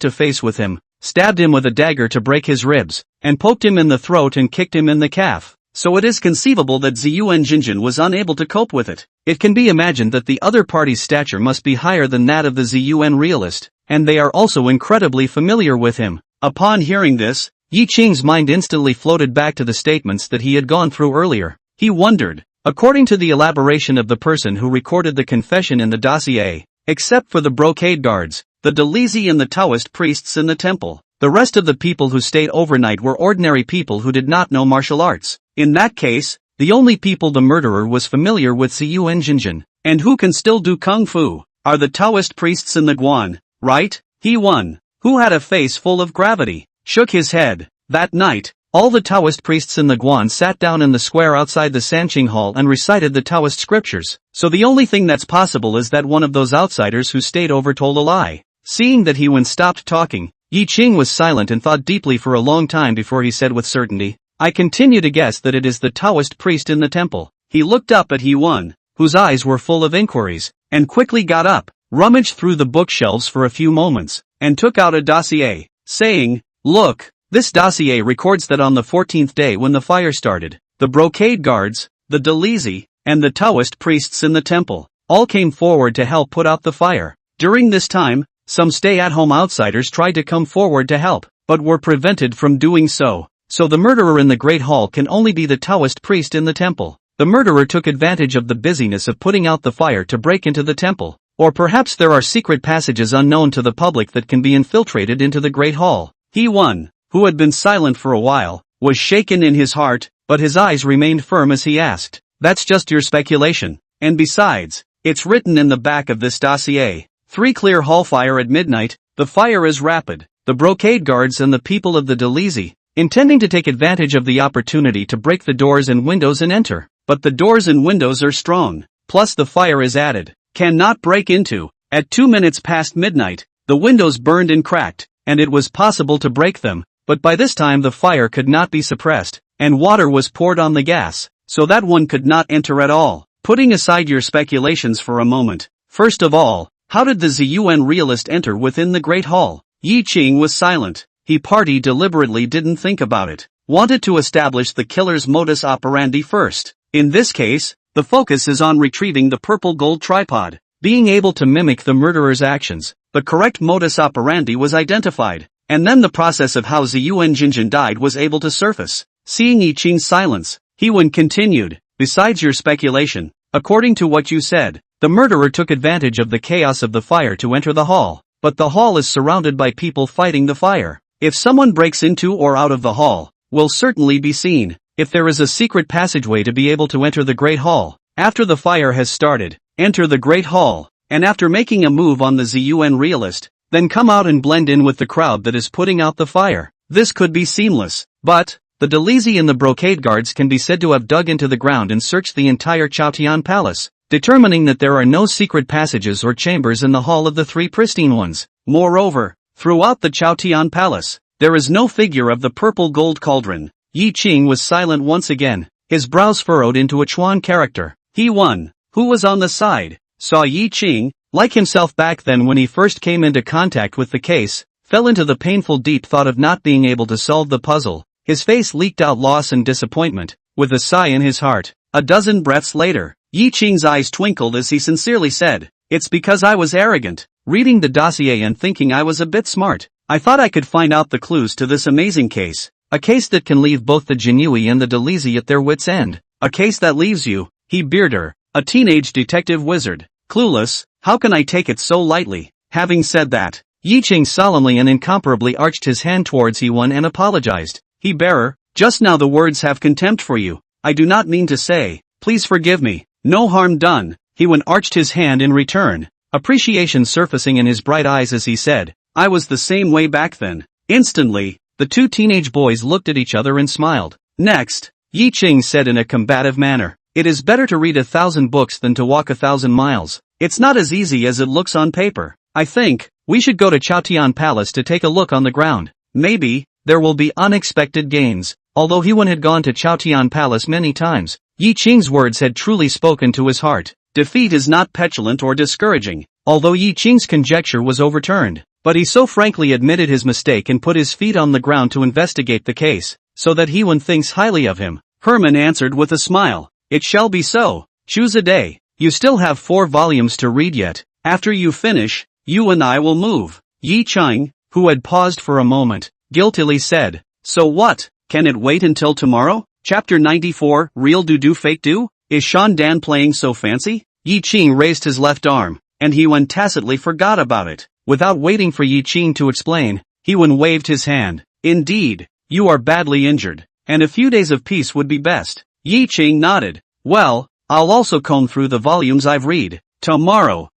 to face with him, stabbed him with a dagger to break his ribs, and poked him in the throat and kicked him in the calf. So it is conceivable that Ziyuan Jinjin was unable to cope with it. It can be imagined that the other party's stature must be higher than that of the Ziyuan realist, and they are also incredibly familiar with him. Upon hearing this, Yi Qing's mind instantly floated back to the statements that he had gone through earlier. He wondered, according to the elaboration of the person who recorded the confession in the dossier, except for the brocade guards, the Dalizi and the Taoist priests in the temple, the rest of the people who stayed overnight were ordinary people who did not know martial arts. In that case, the only people the murderer was familiar with Ziyuan Jinjin, and who can still do kung fu, are the Taoist priests in the Guan, right? He won. Who had a face full of gravity. shook his head. That night, all the Taoist priests in the Guan sat down in the square outside the Sanqing Hall and recited the Taoist scriptures. So the only thing that's possible is that one of those outsiders who stayed over told a lie. Seeing that Hewen stopped talking, Yi Qing was silent and thought deeply for a long time before he said with certainty, I continue to guess that it is the Taoist priest in the temple. He looked up at Hewen, whose eyes were full of inquiries, and quickly got up, rummaged through the bookshelves for a few moments, and took out a dossier, saying, Look, this dossier records that on the 14th day when the fire started, the brocade guards, the Dalizi, and the Taoist priests in the temple, all came forward to help put out the fire. During this time, some stay-at-home outsiders tried to come forward to help, but were prevented from doing so. So the murderer in the Great Hall can only be the Taoist priest in the temple. The murderer took advantage of the busyness of putting out the fire to break into the temple. Or perhaps there are secret passages unknown to the public that can be infiltrated into the Great Hall. Hewen, who had been silent for a while, was shaken in his heart, but his eyes remained firm as he asked, That's just your speculation. And besides, it's written in the back of this dossier. 3 clear hall fire at midnight, the fire is rapid. The brocade guards and the people of the Dalizi, intending to take advantage of the opportunity to break the doors and windows and enter. But the doors and windows are strong, plus the fire is added, cannot break into. At 2 minutes past midnight, the windows burned and cracked, and it was possible to break them, but by this time the fire could not be suppressed, and water was poured on the gas, so that one could not enter at all. Putting aside your speculations for a moment, first of all, how did the Ziyuan realist enter within the Great Hall? Yi Qing was silent. He deliberately didn't think about it. Wanted to establish the killer's modus operandi first. In this case, the focus is on retrieving the purple gold tripod. Being able to mimic the murderer's actions, the correct modus operandi was identified, and then the process of how Ziyuan Jinjin died was able to surface. Seeing Yi Qing's silence, Hewen continued, Besides your speculation, according to what you said, the murderer took advantage of the chaos of the fire to enter the hall, but the hall is surrounded by people fighting the fire. If someone breaks into or out of the hall, will certainly be seen. If there is a secret passageway to be able to enter the Great Hall, after the fire has started, enter the Great Hall, and after making a move on the Ziyuan realist, then come out and blend in with the crowd that is putting out the fire. This could be seamless, but the Dalizi and the brocade guards can be said to have dug into the ground and searched the entire Chaotian Palace, determining that there are no secret passages or chambers in the Hall of the 3 pristine ones. Moreover, throughout the Chaotian Palace, there is no figure of the purple gold cauldron. Yi Qing was silent once again, his brows furrowed into a Chuan character. Hewen, who was on the side, saw Yi Qing, like himself back then when he first came into contact with the case, fell into the painful deep thought of not being able to solve the puzzle. His face leaked out loss and disappointment, with a sigh in his heart. A dozen breaths later, Yi Qing's eyes twinkled as he sincerely said, It's because I was arrogant, reading the dossier and thinking I was a bit smart. I thought I could find out the clues to this amazing case. A case that can leave both the Jinui and the Dalizi at their wits' end. A case that leaves you, he Bearder, a teenage detective wizard, clueless. How can I take it so lightly? Having said that, Yi Qing solemnly and incomparably arched his hand towards Hewen and apologized. He Bearer, just now the words have contempt for you. I do not mean to say, please forgive me. No harm done. Hewen arched his hand in return, appreciation surfacing in his bright eyes as he said, I was the same way back then. Instantly, the 2 teenage boys looked at each other and smiled. Next, Yi Qing said in a combative manner, It is better to read 1,000 books than to walk 1,000 miles. It's not as easy as it looks on paper. I think we should go to Chaotian Palace to take a look on the ground. Maybe there will be unexpected gains. Although Hewen had gone to Chaotian Palace many times, Yi Qing's words had truly spoken to his heart. Defeat is not petulant or discouraging, although Yi Qing's conjecture was overturned. But he so frankly admitted his mistake and put his feet on the ground to investigate the case, so that Hewen thinks highly of him. Herman answered with a smile, It shall be so. Choose a day. You still have 4 volumes to read yet. After you finish, you and I will move. Yi Qing, who had paused for a moment, guiltily said, So what? Can it wait until tomorrow? Chapter 94, Real Do Fake Do? Is Shan Dan playing so fancy? Yi Qing raised his left arm, and Hewen tacitly forgot about it. Without waiting for Yi Qing to explain, Hewen waved his hand. Indeed, you are badly injured, and a few days of peace would be best. Yi Qing nodded. Well, I'll also comb through the volumes I've read. Tomorrow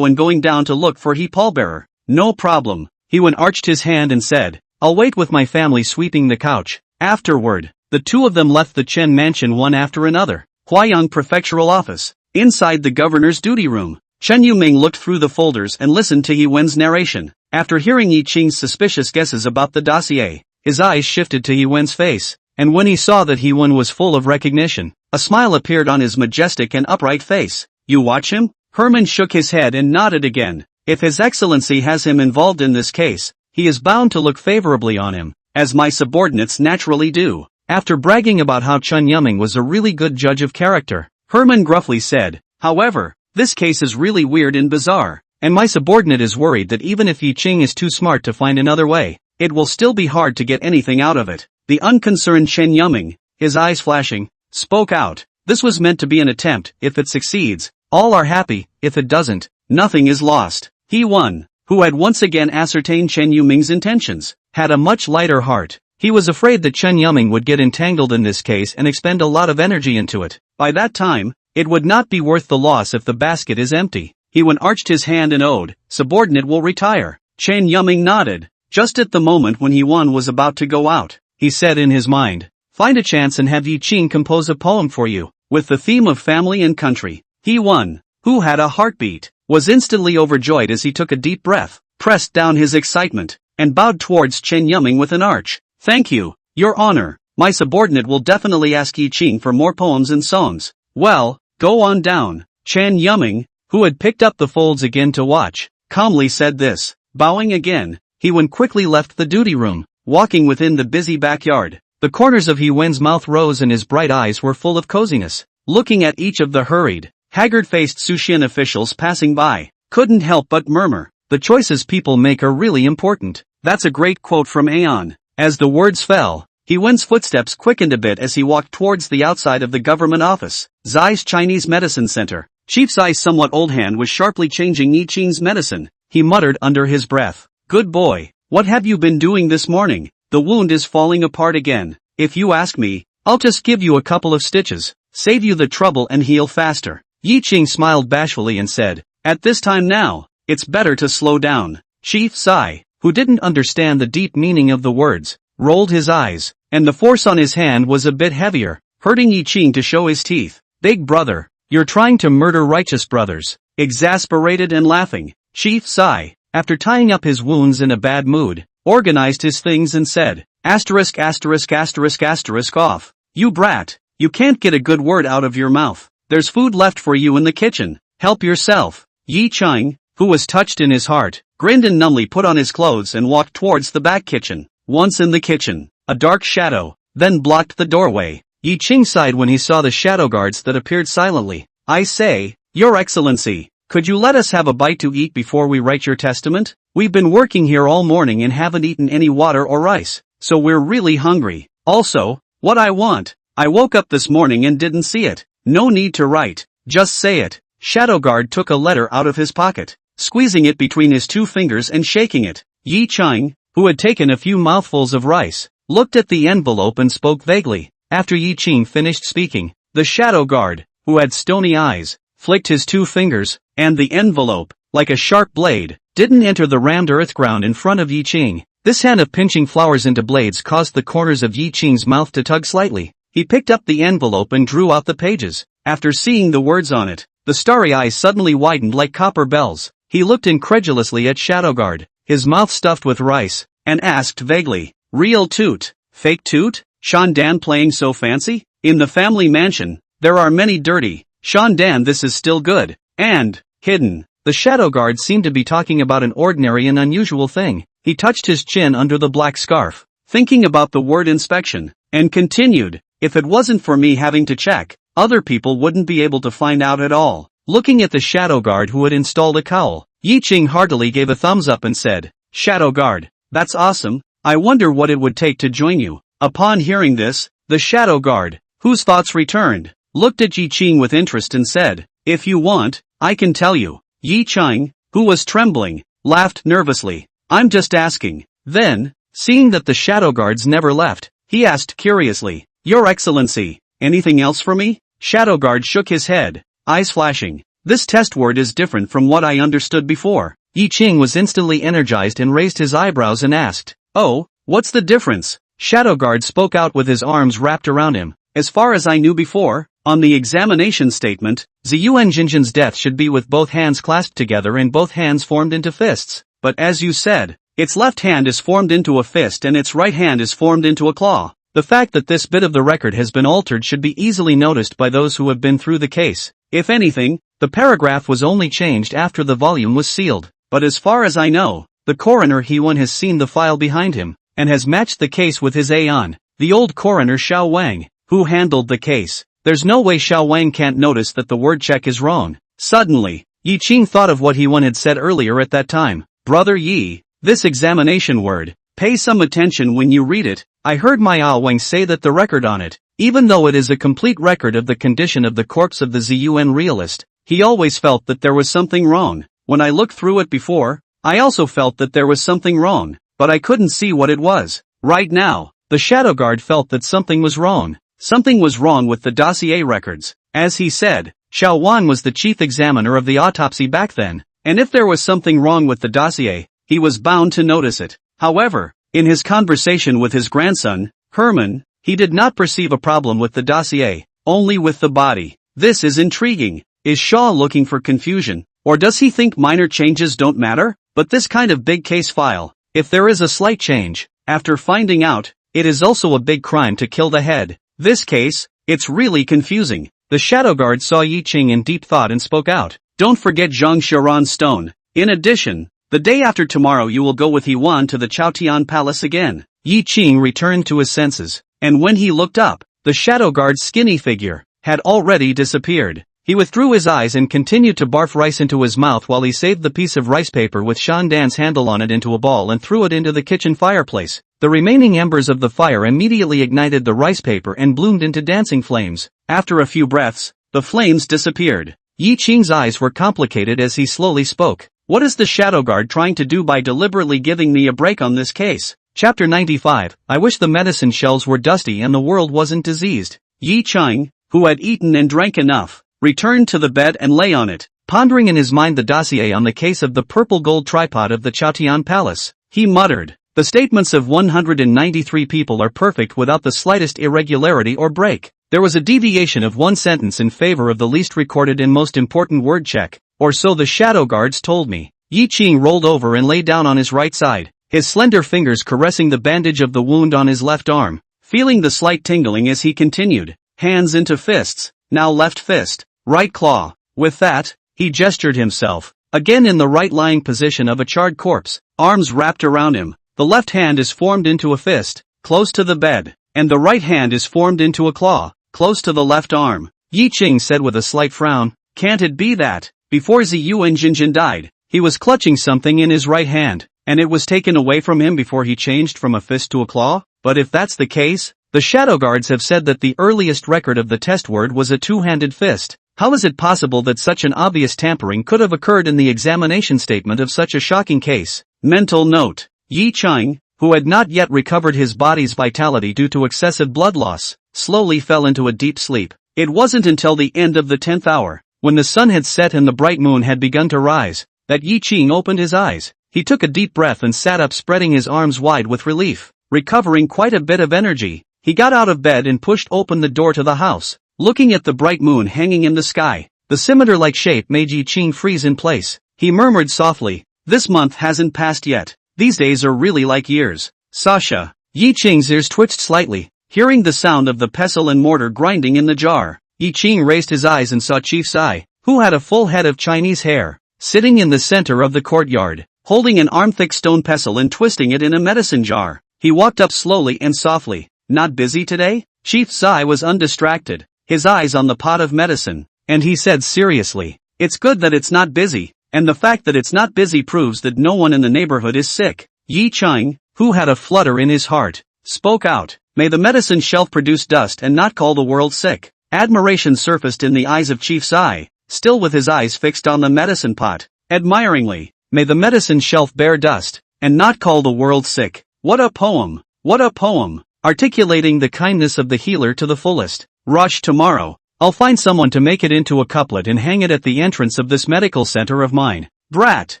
and going down to look for he pallbearer. No problem. Hewen arched his hand and said, I'll wait with my family sweeping the couch. Afterward, the two of them left the Chen mansion one after another. Huayang Prefectural Office. Inside the governor's duty room, Chen Yuming looked through the folders and listened to Yi Wen's narration. After hearing Yi Qing's suspicious guesses about the dossier, his eyes shifted to Yi Wen's face, and when he saw that Yi Wen was full of recognition, a smile appeared on his majestic and upright face. You watch him? Herman shook his head and nodded again. If His Excellency has him involved in this case, he is bound to look favorably on him, as my subordinates naturally do. After bragging about how Chen Yuming was a really good judge of character, Herman gruffly said, however, this case is really weird and bizarre, and my subordinate is worried that even if Yi Qing is too smart to find another way, it will still be hard to get anything out of it. The unconcerned Chen Yuming, his eyes flashing, spoke out. This was meant to be an attempt. If it succeeds, all are happy. If it doesn't, nothing is lost. He won, who had once again ascertained Chen Yuming's intentions, had a much lighter heart. He was afraid that Chen Yuming would get entangled in this case and expend a lot of energy into it. By that time, it would not be worth the loss if the basket is empty. He arched his hand and owed, subordinate will retire. Chen Yuming nodded. Just at the moment when Yi Wen was about to go out, he said in his mind, find a chance and have Yi Qing compose a poem for you, with the theme of family and country. Yi Wen, who had a heartbeat, was instantly overjoyed as he took a deep breath, pressed down his excitement, and bowed towards Chen Yuming with an arch. Thank you, Your Honor. My subordinate will definitely ask Yi Qing for more poems and songs. Well, go on down. Chen Yuming, who had picked up the folds again to watch, calmly said this. Bowing again, Yi Wen quickly left the duty room, walking within the busy backyard. The corners of Yi Wen's mouth rose and his bright eyes were full of coziness. Looking at each of the hurried, haggard-faced Sushian officials passing by, couldn't help but murmur, the choices people make are really important. That's a great quote from Aeon. As the words fell, Yi Wen's footsteps quickened a bit as he walked towards the outside of the government office. Zai's Chinese Medicine Center. Chief Zai's somewhat old hand was sharply changing Yi Qing's medicine. He muttered under his breath. Good boy, what have you been doing this morning? The wound is falling apart again. If you ask me, I'll just give you a couple of stitches, save you the trouble and heal faster. Yi Qing smiled bashfully and said, at this time now, it's better to slow down. Chief Zai, who didn't understand the deep meaning of the words, rolled his eyes, and the force on his hand was a bit heavier, hurting Yi Qing to show his teeth. Big brother, you're trying to murder righteous brothers. Exasperated and laughing, Chief Zai, after tying up his wounds in a bad mood, organized his things and said, asterisk asterisk asterisk asterisk off. You brat, you can't get a good word out of your mouth. There's food left for you in the kitchen. Help yourself. Yi Qing, who was touched in his heart, grinned and numbly put on his clothes and walked towards the back kitchen. Once in the kitchen, a dark shadow then blocked the doorway. Yi Qing sighed when he saw the shadow guards that appeared silently. I say, Your Excellency, could you let us have a bite to eat before we write your testament? We've been working here all morning and haven't eaten any water or rice, so we're really hungry. Also, what I want, I woke up this morning and didn't see it. No need to write, just say it. Shadow guard took a letter out of his pocket, squeezing it between his two fingers and shaking it. Yi Qing, who had taken a few mouthfuls of rice, looked at the envelope and spoke vaguely. After Yi Qing finished speaking, the shadow guard, who had stony eyes, flicked his two fingers, and the envelope, like a sharp blade, didn't enter the rammed earth ground in front of Yi Qing. This hand of pinching flowers into blades caused the corners of Yi Qing's mouth to tug slightly. He picked up the envelope and drew out the pages. After seeing the words on it, the starry eyes suddenly widened like copper bells. He looked incredulously at Shadowguard, his mouth stuffed with rice, and asked vaguely, real toot, fake toot? Shandan playing so fancy? In the family mansion, there are many dirty, Shandan this is still good, and, hidden. The shadow guard seemed to be talking about an ordinary and unusual thing. He touched his chin under the black scarf, thinking about the word inspection, and continued, if it wasn't for me having to check, other people wouldn't be able to find out at all. Looking at the shadow guard who had installed a cowl, Yi Qing heartily gave a thumbs up and said, Shadow guard, that's awesome, I wonder what it would take to join you. Upon hearing this, the shadow guard, whose thoughts returned, looked at Yi Qing with interest and said, if you want, I can tell you. Yi Qing, who was trembling, laughed nervously. I'm just asking. Then, seeing that the shadow guards never left, he asked curiously, Your Excellency, anything else for me? Shadow guard shook his head, eyes flashing. This test word is different from what I understood before. Yi Qing was instantly energized and raised his eyebrows and asked, oh, What's the difference? Shadowguard spoke out with his arms wrapped around him. As far as I knew before, on the examination statement, Ziyuan Jinjin's death should be with both hands clasped together and both hands formed into fists. But as you said, its left hand is formed into a fist and its right hand is formed into a claw. The fact that this bit of the record has been altered should be easily noticed by those who have been through the case. If anything, the paragraph was only changed after the volume was sealed. But as far as I know, the coroner He-Wan has seen the file behind him, and has matched the case with his Aeon, the old coroner Xiao Wang, who handled the case. There's no way Xiao Wang can't notice that the word check is wrong. Suddenly, Yi Qing thought of what He-Wan had said earlier at that time. Brother Yi, this examination word, pay some attention when you read it. I heard my Wang say that the record on it, even though it is a complete record of the condition of the corpse of the Zun realist, he always felt that there was something wrong. When I looked through it before, I also felt that there was something wrong, but I couldn't see what it was. Right now, the Shadow Guard felt that something was wrong. Something was wrong with the dossier records. As he said, Xiao Wan was the chief examiner of the autopsy back then, and if there was something wrong with the dossier, he was bound to notice it. However, in his conversation with his grandson, Herman, he did not perceive a problem with the dossier, only with the body. This is intriguing. Is Shaw looking for confusion, or does he think minor changes don't matter? But this kind of big case file, if there is a slight change, after finding out, it is also a big crime to kill the head. This case, it's really confusing. The Shadow Guard saw Yi Qing in deep thought and spoke out. Don't forget Zhang Xiaoran Stone. In addition, the day after tomorrow you will go with He-Wan to the Chaotian Palace again. Yi Qing returned to his senses, and when he looked up, the Shadow Guard's skinny figure had already disappeared. He withdrew his eyes and continued to barf rice into his mouth while he saved the piece of rice paper with Shan Dan's handle on it into a ball and threw it into the kitchen fireplace. The remaining embers of the fire immediately ignited the rice paper and bloomed into dancing flames. After a few breaths, the flames disappeared. Yi Qing's eyes were complicated as he slowly spoke. What is the Shadow Guard trying to do by deliberately giving me a break on this case? Chapter 95. I wish the medicine shelves were dusty and the world wasn't diseased. Yi Qing, who had eaten and drank enough, returned to the bed and lay on it, pondering in his mind the dossier on the case of the purple gold tripod of the Chaotian Palace. He muttered, the statements of 193 people are perfect without the slightest irregularity or break. There was a deviation of one sentence in favor of the least recorded and most important word check, or so the Shadow Guards told me. Yi Qing rolled over and lay down on his right side, his slender fingers caressing the bandage of the wound on his left arm, feeling the slight tingling as he continued. Hands into fists, now left fist, right claw. With that, he gestured himself, again in the right lying position of a charred corpse, arms wrapped around him. The left hand is formed into a fist, close to the bed, and the right hand is formed into a claw, close to the left arm. Yi Qing said with a slight frown, can't it be that, before Ziyuan Jinjin died, he was clutching something in his right hand, and it was taken away from him before he changed from a fist to a claw? But if that's the case, the Shadow Guards have said that the earliest record of the test word was a two-handed fist. How is it possible that such an obvious tampering could have occurred in the examination statement of such a shocking case? Mental note. Yi Qing, who had not yet recovered his body's vitality due to excessive blood loss, slowly fell into a deep sleep. It wasn't until the end of the 10th hour, when the sun had set and the bright moon had begun to rise, that Yi Qing opened his eyes. He took a deep breath and sat up, spreading his arms wide with relief. Recovering quite a bit of energy, he got out of bed and pushed open the door to the house. Looking at the bright moon hanging in the sky, the scimitar-like shape made Yi Qing freeze in place. He murmured softly, this month hasn't passed yet. These days are really like years. Sasha. Yi Qing's ears twitched slightly, hearing the sound of the pestle and mortar grinding in the jar. Yi Qing raised his eyes and saw Chief Sai, who had a full head of Chinese hair, sitting in the center of the courtyard, holding an arm-thick stone pestle and twisting it in a medicine jar. He walked up slowly and softly. Not busy today? Chief Sai was undistracted, his eyes on the pot of medicine, and he said seriously, it's good that it's not busy, and the fact that it's not busy proves that no one in the neighborhood is sick. Yi Qing, who had a flutter in his heart, spoke out, may the medicine shelf produce dust and not call the world sick. Admiration surfaced in the eyes of Chief Sai, still with his eyes fixed on the medicine pot. Admiringly, may the medicine shelf bear dust, and not call the world sick. What a poem! What a poem! Articulating the kindness of the healer to the fullest. Rush tomorrow. I'll find someone to make it into a couplet and hang it at the entrance of this medical center of mine. Brat,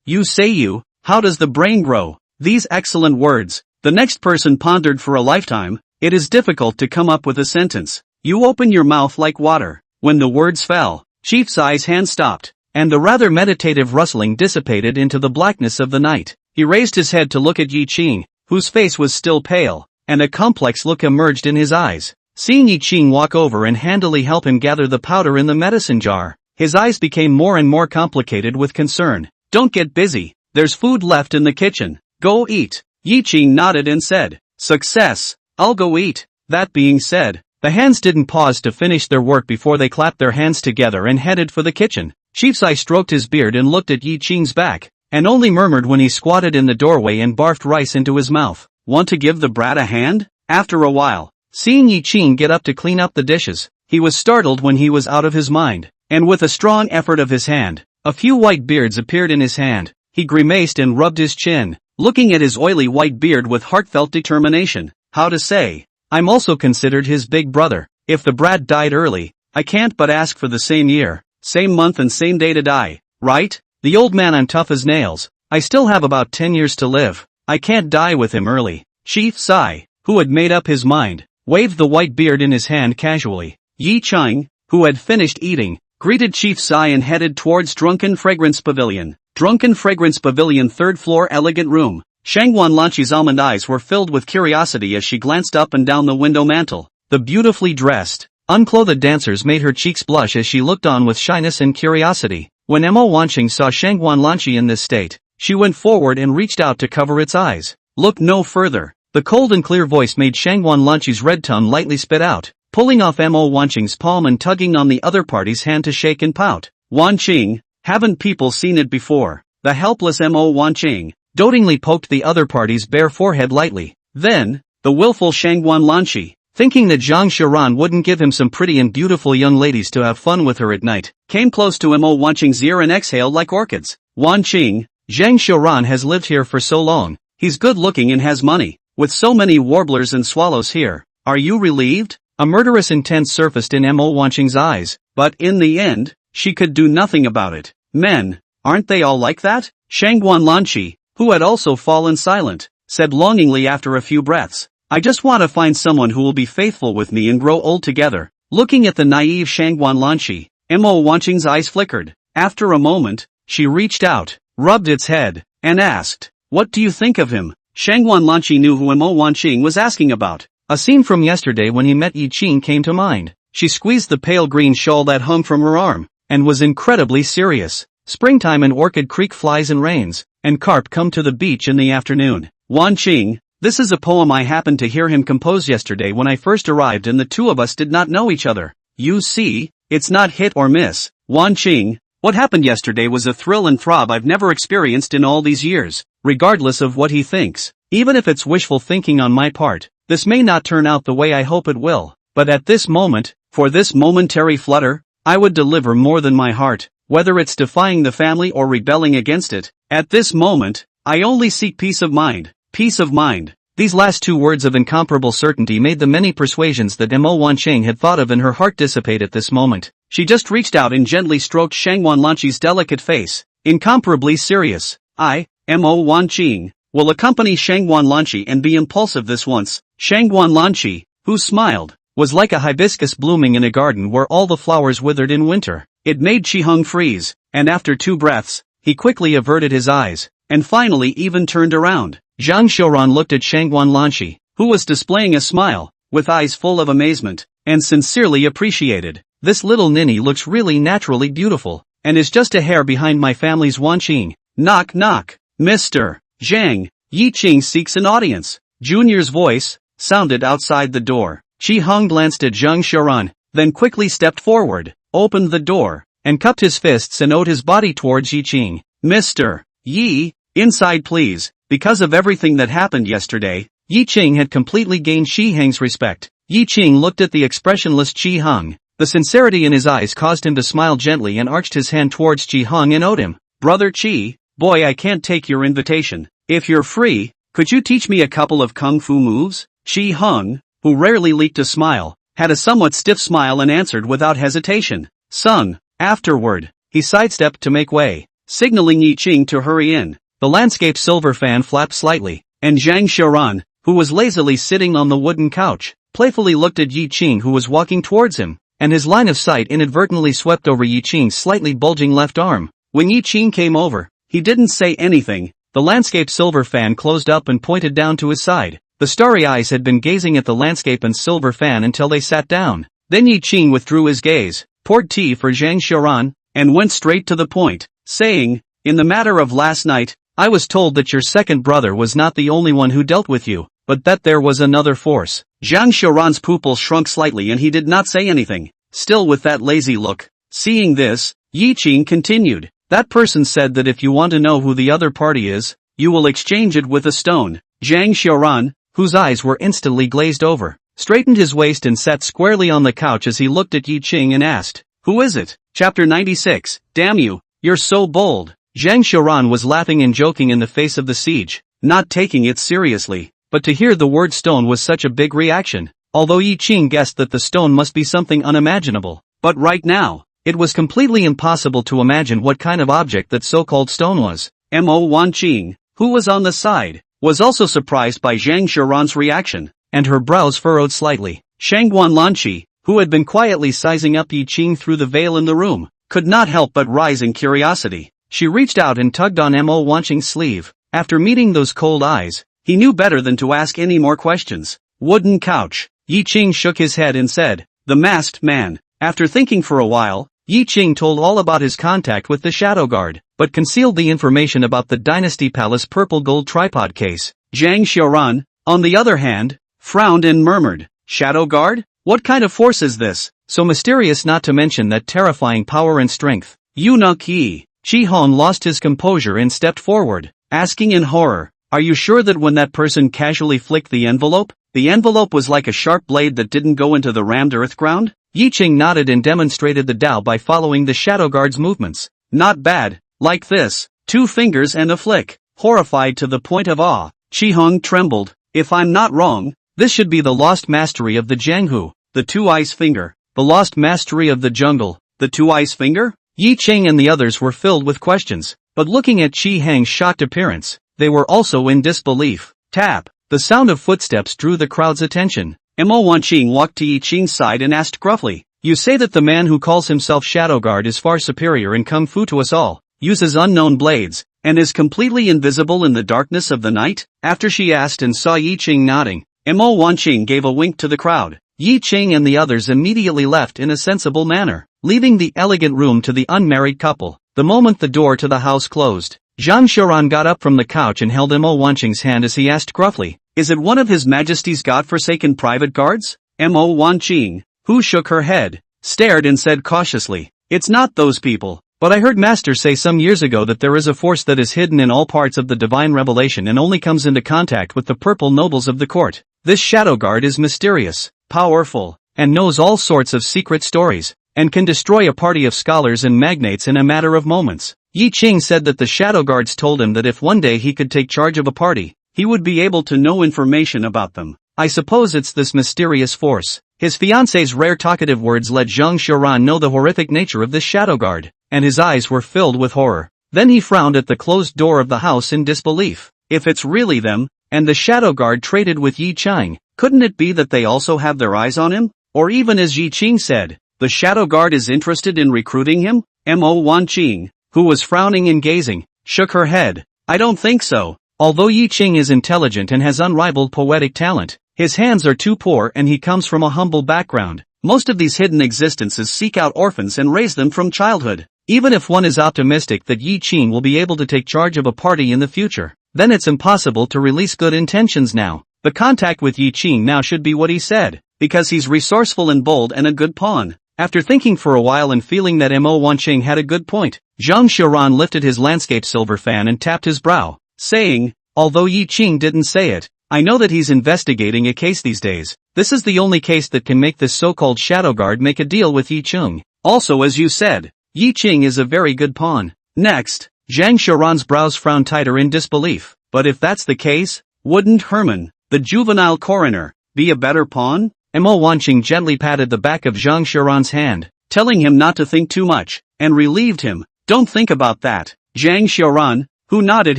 you say you, how does the brain grow? These excellent words, The next person pondered for a lifetime. It is difficult to come up with a sentence. You open your mouth like water. When the words fell, Chief Sai's hand stopped, and the rather meditative rustling dissipated into the blackness of the night. He raised his head to look at Yi Qing, whose face was still pale, and a complex look emerged in his eyes. Seeing Yi Qing walk over and handily help him gather the powder in the medicine jar, his eyes became more and more complicated with concern. Don't get busy, there's food left in the kitchen. Go eat. Yi Qing nodded and said, Success, I'll go eat. That being said, the hands didn't pause to finish their work before they clapped their hands together and headed for the kitchen. Chief Sai stroked his beard and looked at Yi Qing's back, and only murmured when he squatted in the doorway and barfed rice into his mouth. Want to give the brat a hand? After a while, seeing Yi Qing get up to clean up the dishes, he was startled when he was out of his mind, and with a strong effort of his hand, a few white beards appeared in his hand. He grimaced and rubbed his chin, looking at his oily white beard with heartfelt determination. How to say? I'm also considered his big brother. If the brat died early, I can't but ask for the same year, same month and same day to die, right? The old man, I'm tough as nails. I still have about 10 years to live. I can't die with him early. Chief Sai, who had made up his mind, waved the white beard in his hand casually. Yi Qing, who had finished eating, greeted Chief Sai and headed towards Drunken Fragrance Pavilion. Drunken Fragrance Pavilion, 3rd floor, elegant room. Shangwan Lanqi's almond eyes were filled with curiosity as she glanced up and down the window mantel. The beautifully dressed, unclothed dancers made her cheeks blush as she looked on with shyness and curiosity. When Mo Wanqing saw Shangwan Lanqi in this state, she went forward and reached out to cover its eyes. Look no further. The cold and clear voice made Shangwan Lanqi's red tongue lightly spit out, pulling off Mo Wanqing's palm and tugging on the other party's hand to shake and pout. Wanqing, haven't people seen it before? The helpless Mo Wanqing dotingly poked the other party's bare forehead lightly. Then, the willful Shangwan Lanqi, thinking that Zhang Xiaoran wouldn't give him some pretty and beautiful young ladies to have fun with her at night, came close to Mo Wanqing's ear and exhaled like orchids. Wanqing, Zhang Xiaoran has lived here for so long. He's good looking and has money. With so many warblers and swallows here, are you relieved? A murderous intent surfaced in Mo Wanqing's eyes, but in the end, she could do nothing about it. Men, aren't they all like that? Shangwan Lanqi, who had also fallen silent, said longingly after a few breaths. I just want to find someone who will be faithful with me and grow old together. Looking at the naive Shangwan Lanqi, Mo Wanqing's eyes flickered. After a moment, she reached out, rubbed its head, and asked, What do you think of him? Shangwan Lanqi knew who Mo Wanqing was asking about. A scene from yesterday when he met Yi Qing came to mind. She squeezed the pale green shawl that hung from her arm, and was incredibly serious. Springtime and Orchid Creek flies and rains, and carp come to the beach in the afternoon. Wanqing, this is a poem I happened to hear him compose yesterday when I first arrived and the two of us did not know each other. You see, it's not hit or miss. Wanqing, what happened yesterday was a thrill and throb I've never experienced in all these years. Regardless of what he thinks, even if it's wishful thinking on my part, this may not turn out the way I hope it will. But at this moment, for this momentary flutter, I would deliver more than my heart, whether it's defying the family or rebelling against it. At this moment, I only seek peace of mind. Peace of mind. These last two words of incomparable certainty made the many persuasions that Mo Wanqing had thought of in her heart dissipate at this moment. She just reached out and gently stroked Shangwan Lanqi's delicate face, incomparably serious. I, Mo Wanqing, will accompany Shangwan Lanqi and be impulsive this once. Shangwan Lanqi, who smiled, was like a hibiscus blooming in a garden where all the flowers withered in winter. It made Chi Hung freeze, and after 2 breaths, he quickly averted his eyes, and finally even turned around. Zhang Xiaoran looked at Shangwan Lanqi, who was displaying a smile, with eyes full of amazement, and sincerely appreciated. This little ninny looks really naturally beautiful, and is just a hair behind my family's Wanqing. Knock knock. Mr. Zhang, Yi Qing seeks an audience. Junior's voice sounded outside the door. Chi Hung glanced at Zhang Xiaoran, then quickly stepped forward, opened the door, and cupped his fists and owed his body towards Yi Qing. Mr. Yi, inside please. Because of everything that happened yesterday, Yi Qing had completely gained Chi Hung's respect. Yi Qing looked at the expressionless Chi Hung. The sincerity in his eyes caused him to smile gently and arched his hand towards Chi Hung and owed him. Brother Chi, boy, I can't take your invitation. If you're free, could you teach me a couple of kung fu moves? Chi Hung, who rarely leaked a smile, had a somewhat stiff smile and answered without hesitation. Sung. Afterward, he sidestepped to make way, signaling Yi Qing to hurry in. The landscape silver fan flapped slightly, and Zhang Xiaoran, who was lazily sitting on the wooden couch, playfully looked at Yi Qing, who was walking towards him, and his line of sight inadvertently swept over Yi Qing's slightly bulging left arm. When Yi Qing came over, he didn't say anything. The landscape silver fan closed up and pointed down to his side. The starry eyes had been gazing at the landscape and silver fan until they sat down. Then Yi Qing withdrew his gaze, poured tea for Zhang Xiaoran, and went straight to the point, saying, "In the matter of last night, I was told that your second brother was not the only one who dealt with you, but that there was another force." Zhang Xiaoran's pupil shrunk slightly and he did not say anything, still with that lazy look. Seeing this, Yi Qing continued, "That person said that if you want to know who the other party is, you will exchange it with a stone." Zhang Xiaoran, whose eyes were instantly glazed over, straightened his waist and sat squarely on the couch as he looked at Yi Qing and asked, "Who is it?" Chapter 96, "Damn you, you're so bold." Zhang Xiaoran was laughing and joking in the face of the siege, not taking it seriously, but to hear the word stone was such a big reaction, although Yi Qing guessed that the stone must be something unimaginable. But right now, it was completely impossible to imagine what kind of object that so-called stone was. Mo Wanqing, who was on the side, was also surprised by Zhang Xiaoran's reaction, and her brows furrowed slightly. Shangguan Lanqi, who had been quietly sizing up Yi Qing through the veil in the room, could not help but rise in curiosity. She reached out and tugged on Mo Wanqing's sleeve. After meeting those cold eyes, he knew better than to ask any more questions. Wooden couch. Yi Qing shook his head and said, "The masked man." After thinking for a while, Yi Qing told all about his contact with the Shadow Guard, but concealed the information about the Dynasty Palace purple gold tripod case. Zhang Xiaoran, on the other hand, frowned and murmured, "Shadow Guard? What kind of force is this? So mysterious, not to mention that terrifying power and strength." Eunuch Yi Qi Hong lost his composure and stepped forward, asking in horror, "Are you sure that when that person casually flicked the envelope was like a sharp blade that didn't go into the rammed earth ground?" Yi Qing nodded and demonstrated the Dao by following the Shadow Guard's movements. "Not bad, like this, 2 fingers and a flick." Horrified to the point of awe, Qi Hong trembled. "If I'm not wrong, this should be the lost mastery of the Jianghu, the 2-ice finger, the lost mastery of the jungle, the 2-ice finger?" Yi Qing and the others were filled with questions, but looking at Qi Hang's shocked appearance, they were also in disbelief. Tap. The sound of footsteps drew the crowd's attention. Mo Wanqing walked to Yi Qing's side and asked gruffly, "You say that the man who calls himself Shadow Guard is far superior in kung fu to us all, uses unknown blades, and is completely invisible in the darkness of the night?" After she asked and saw Yi Qing nodding, Mo Wanqing gave a wink to the crowd. Yi Qing and the others immediately left in a sensible manner, leaving the elegant room to the unmarried couple. The moment the door to the house closed, Zhang Xiaoran got up from the couch and held Mo Wanqing's hand as he asked gruffly, "Is it one of His Majesty's God-forsaken private guards?" Mo Wanqing, who shook her head, stared and said cautiously, "It's not those people, but I heard Master say some years ago that there is a force that is hidden in all parts of the divine revelation and only comes into contact with the purple nobles of the court. This Shadow Guard is mysterious, powerful, and knows all sorts of secret stories, and can destroy a party of scholars and magnates in a matter of moments." Yi Qing said that the Shadow Guards told him that if one day he could take charge of a party, he would be able to know information about them. "I suppose it's this mysterious force." His fiancée's rare talkative words let Zhang Xiaoran know the horrific nature of this Shadow Guard, and his eyes were filled with horror. Then he frowned at the closed door of the house in disbelief. If it's really them, and the Shadow Guard traded with Yi Qing, couldn't it be that they also have their eyes on him? Or even as Yi Qing said, the Shadow Guard is interested in recruiting him? Mo Wanqing, who was frowning and gazing, shook her head. "I don't think so. Although Yi Qing is intelligent and has unrivaled poetic talent, his hands are too poor and he comes from a humble background. Most of these hidden existences seek out orphans and raise them from childhood. Even if one is optimistic that Yi Qing will be able to take charge of a party in the future, then it's impossible to release good intentions now. The contact with Yi Qing now should be what he said, because he's resourceful and bold and a good pawn." After thinking for a while and feeling that Mo Wanqing had a good point, Zhang Xiaoran lifted his landscape silver fan and tapped his brow, saying, "Although Yi Qing didn't say it, I know that he's investigating a case these days. This is the only case that can make this so-called Shadow Guard make a deal with Yi Qing. Also, as you said, Yi Qing is a very good pawn." Next, Zhang Xiaoran's brows frowned tighter in disbelief. "But if that's the case, wouldn't Herman, the juvenile coroner, be a better pawn?" Mo Wanqing gently patted the back of Zhang Xiaoran's hand, telling him not to think too much, and relieved him. "Don't think about that." Zhang Xiaoran, who nodded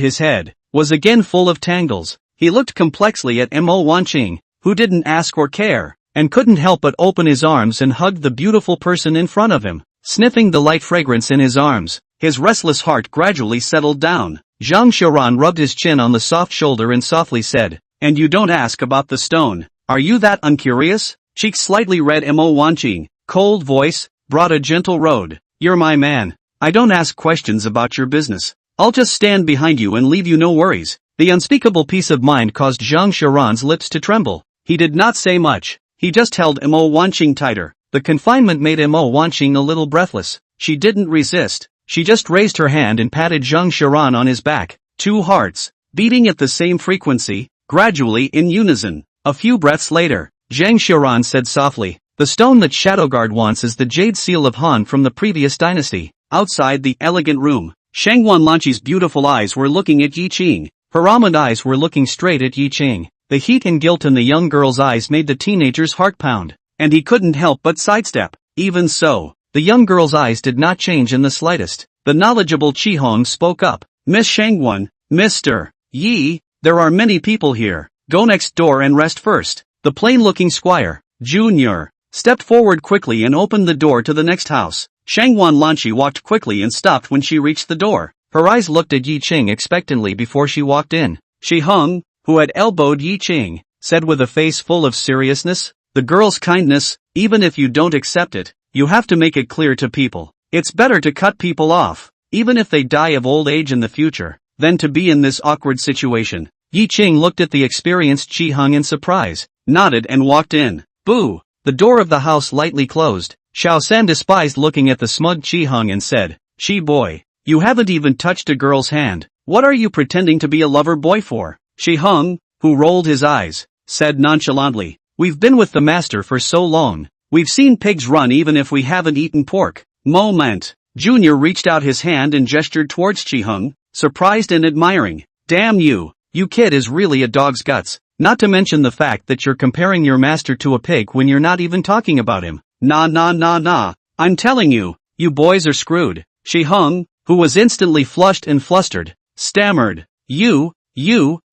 his head, was again full of tangles. He looked complexly at Mo Wanqing, who didn't ask or care, and couldn't help but open his arms and hug the beautiful person in front of him. Sniffing the light fragrance in his arms, his restless heart gradually settled down. Zhang Xiaoran rubbed his chin on the soft shoulder and softly said, "And you don't ask about the stone. Are you that uncurious?" Cheeks slightly red. Mo Wanqing, cold voice, brought a gentle road. "You're my man. I don't ask questions about your business. I'll just stand behind you and leave you no worries." The unspeakable peace of mind caused Zhang Xiaoran's lips to tremble. He did not say much. He just held Mo Wanqing tighter. The confinement made Mo Wanqing a little breathless. She didn't resist. She just raised her hand and patted Zhang Xiaoran on his back. Two hearts, beating at the same frequency, gradually in unison. A few breaths later, Zhang Xiaoran said softly, "The stone that Shadowguard wants is the jade seal of Han from the previous dynasty." Outside the elegant room, Shangwan Lanqi's beautiful eyes were looking at Yi Qing. Her almond eyes were looking straight at Yi Qing. The heat and guilt in the young girl's eyes made the teenager's heart pound, and he couldn't help but sidestep. Even so, the young girl's eyes did not change in the slightest. The knowledgeable Qi Hong spoke up. "Miss Shangwan, Mr. Yi, there are many people here. Go next door and rest first." The plain-looking squire, Junior, stepped forward quickly and opened the door to the next house. Shangwan Lanqi walked quickly and stopped when she reached the door. Her eyes looked at Yi Qing expectantly before she walked in. Shi Hong, who had elbowed Yi Qing, said with a face full of seriousness, "The girl's kindness, even if you don't accept it, you have to make it clear to people. It's better to cut people off, even if they die of old age in the future, than to be in this awkward situation." Yi Qing looked at the experienced Qi Hong in surprise, nodded and walked in. Boo! The door of the house lightly closed. Xiao San despised looking at the smug Qi Hong and said, "Shi boy, you haven't even touched a girl's hand. What are you pretending to be a lover boy for?" Shi Hong, who rolled his eyes, said nonchalantly, "We've been with the master for so long. We've seen pigs run even if we haven't eaten pork." Moment. Junior reached out his hand and gestured towards Shi Hong, surprised and admiring. "Damn you, you kid is really a dog's guts. Not to mention the fact that you're comparing your master to a pig when you're not even talking about him. Nah. I'm telling you, you boys are screwed." Shi Hong, who was instantly flushed and flustered, stammered, You,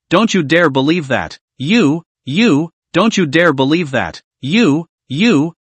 don't you dare believe that. You, don't you dare believe that. You,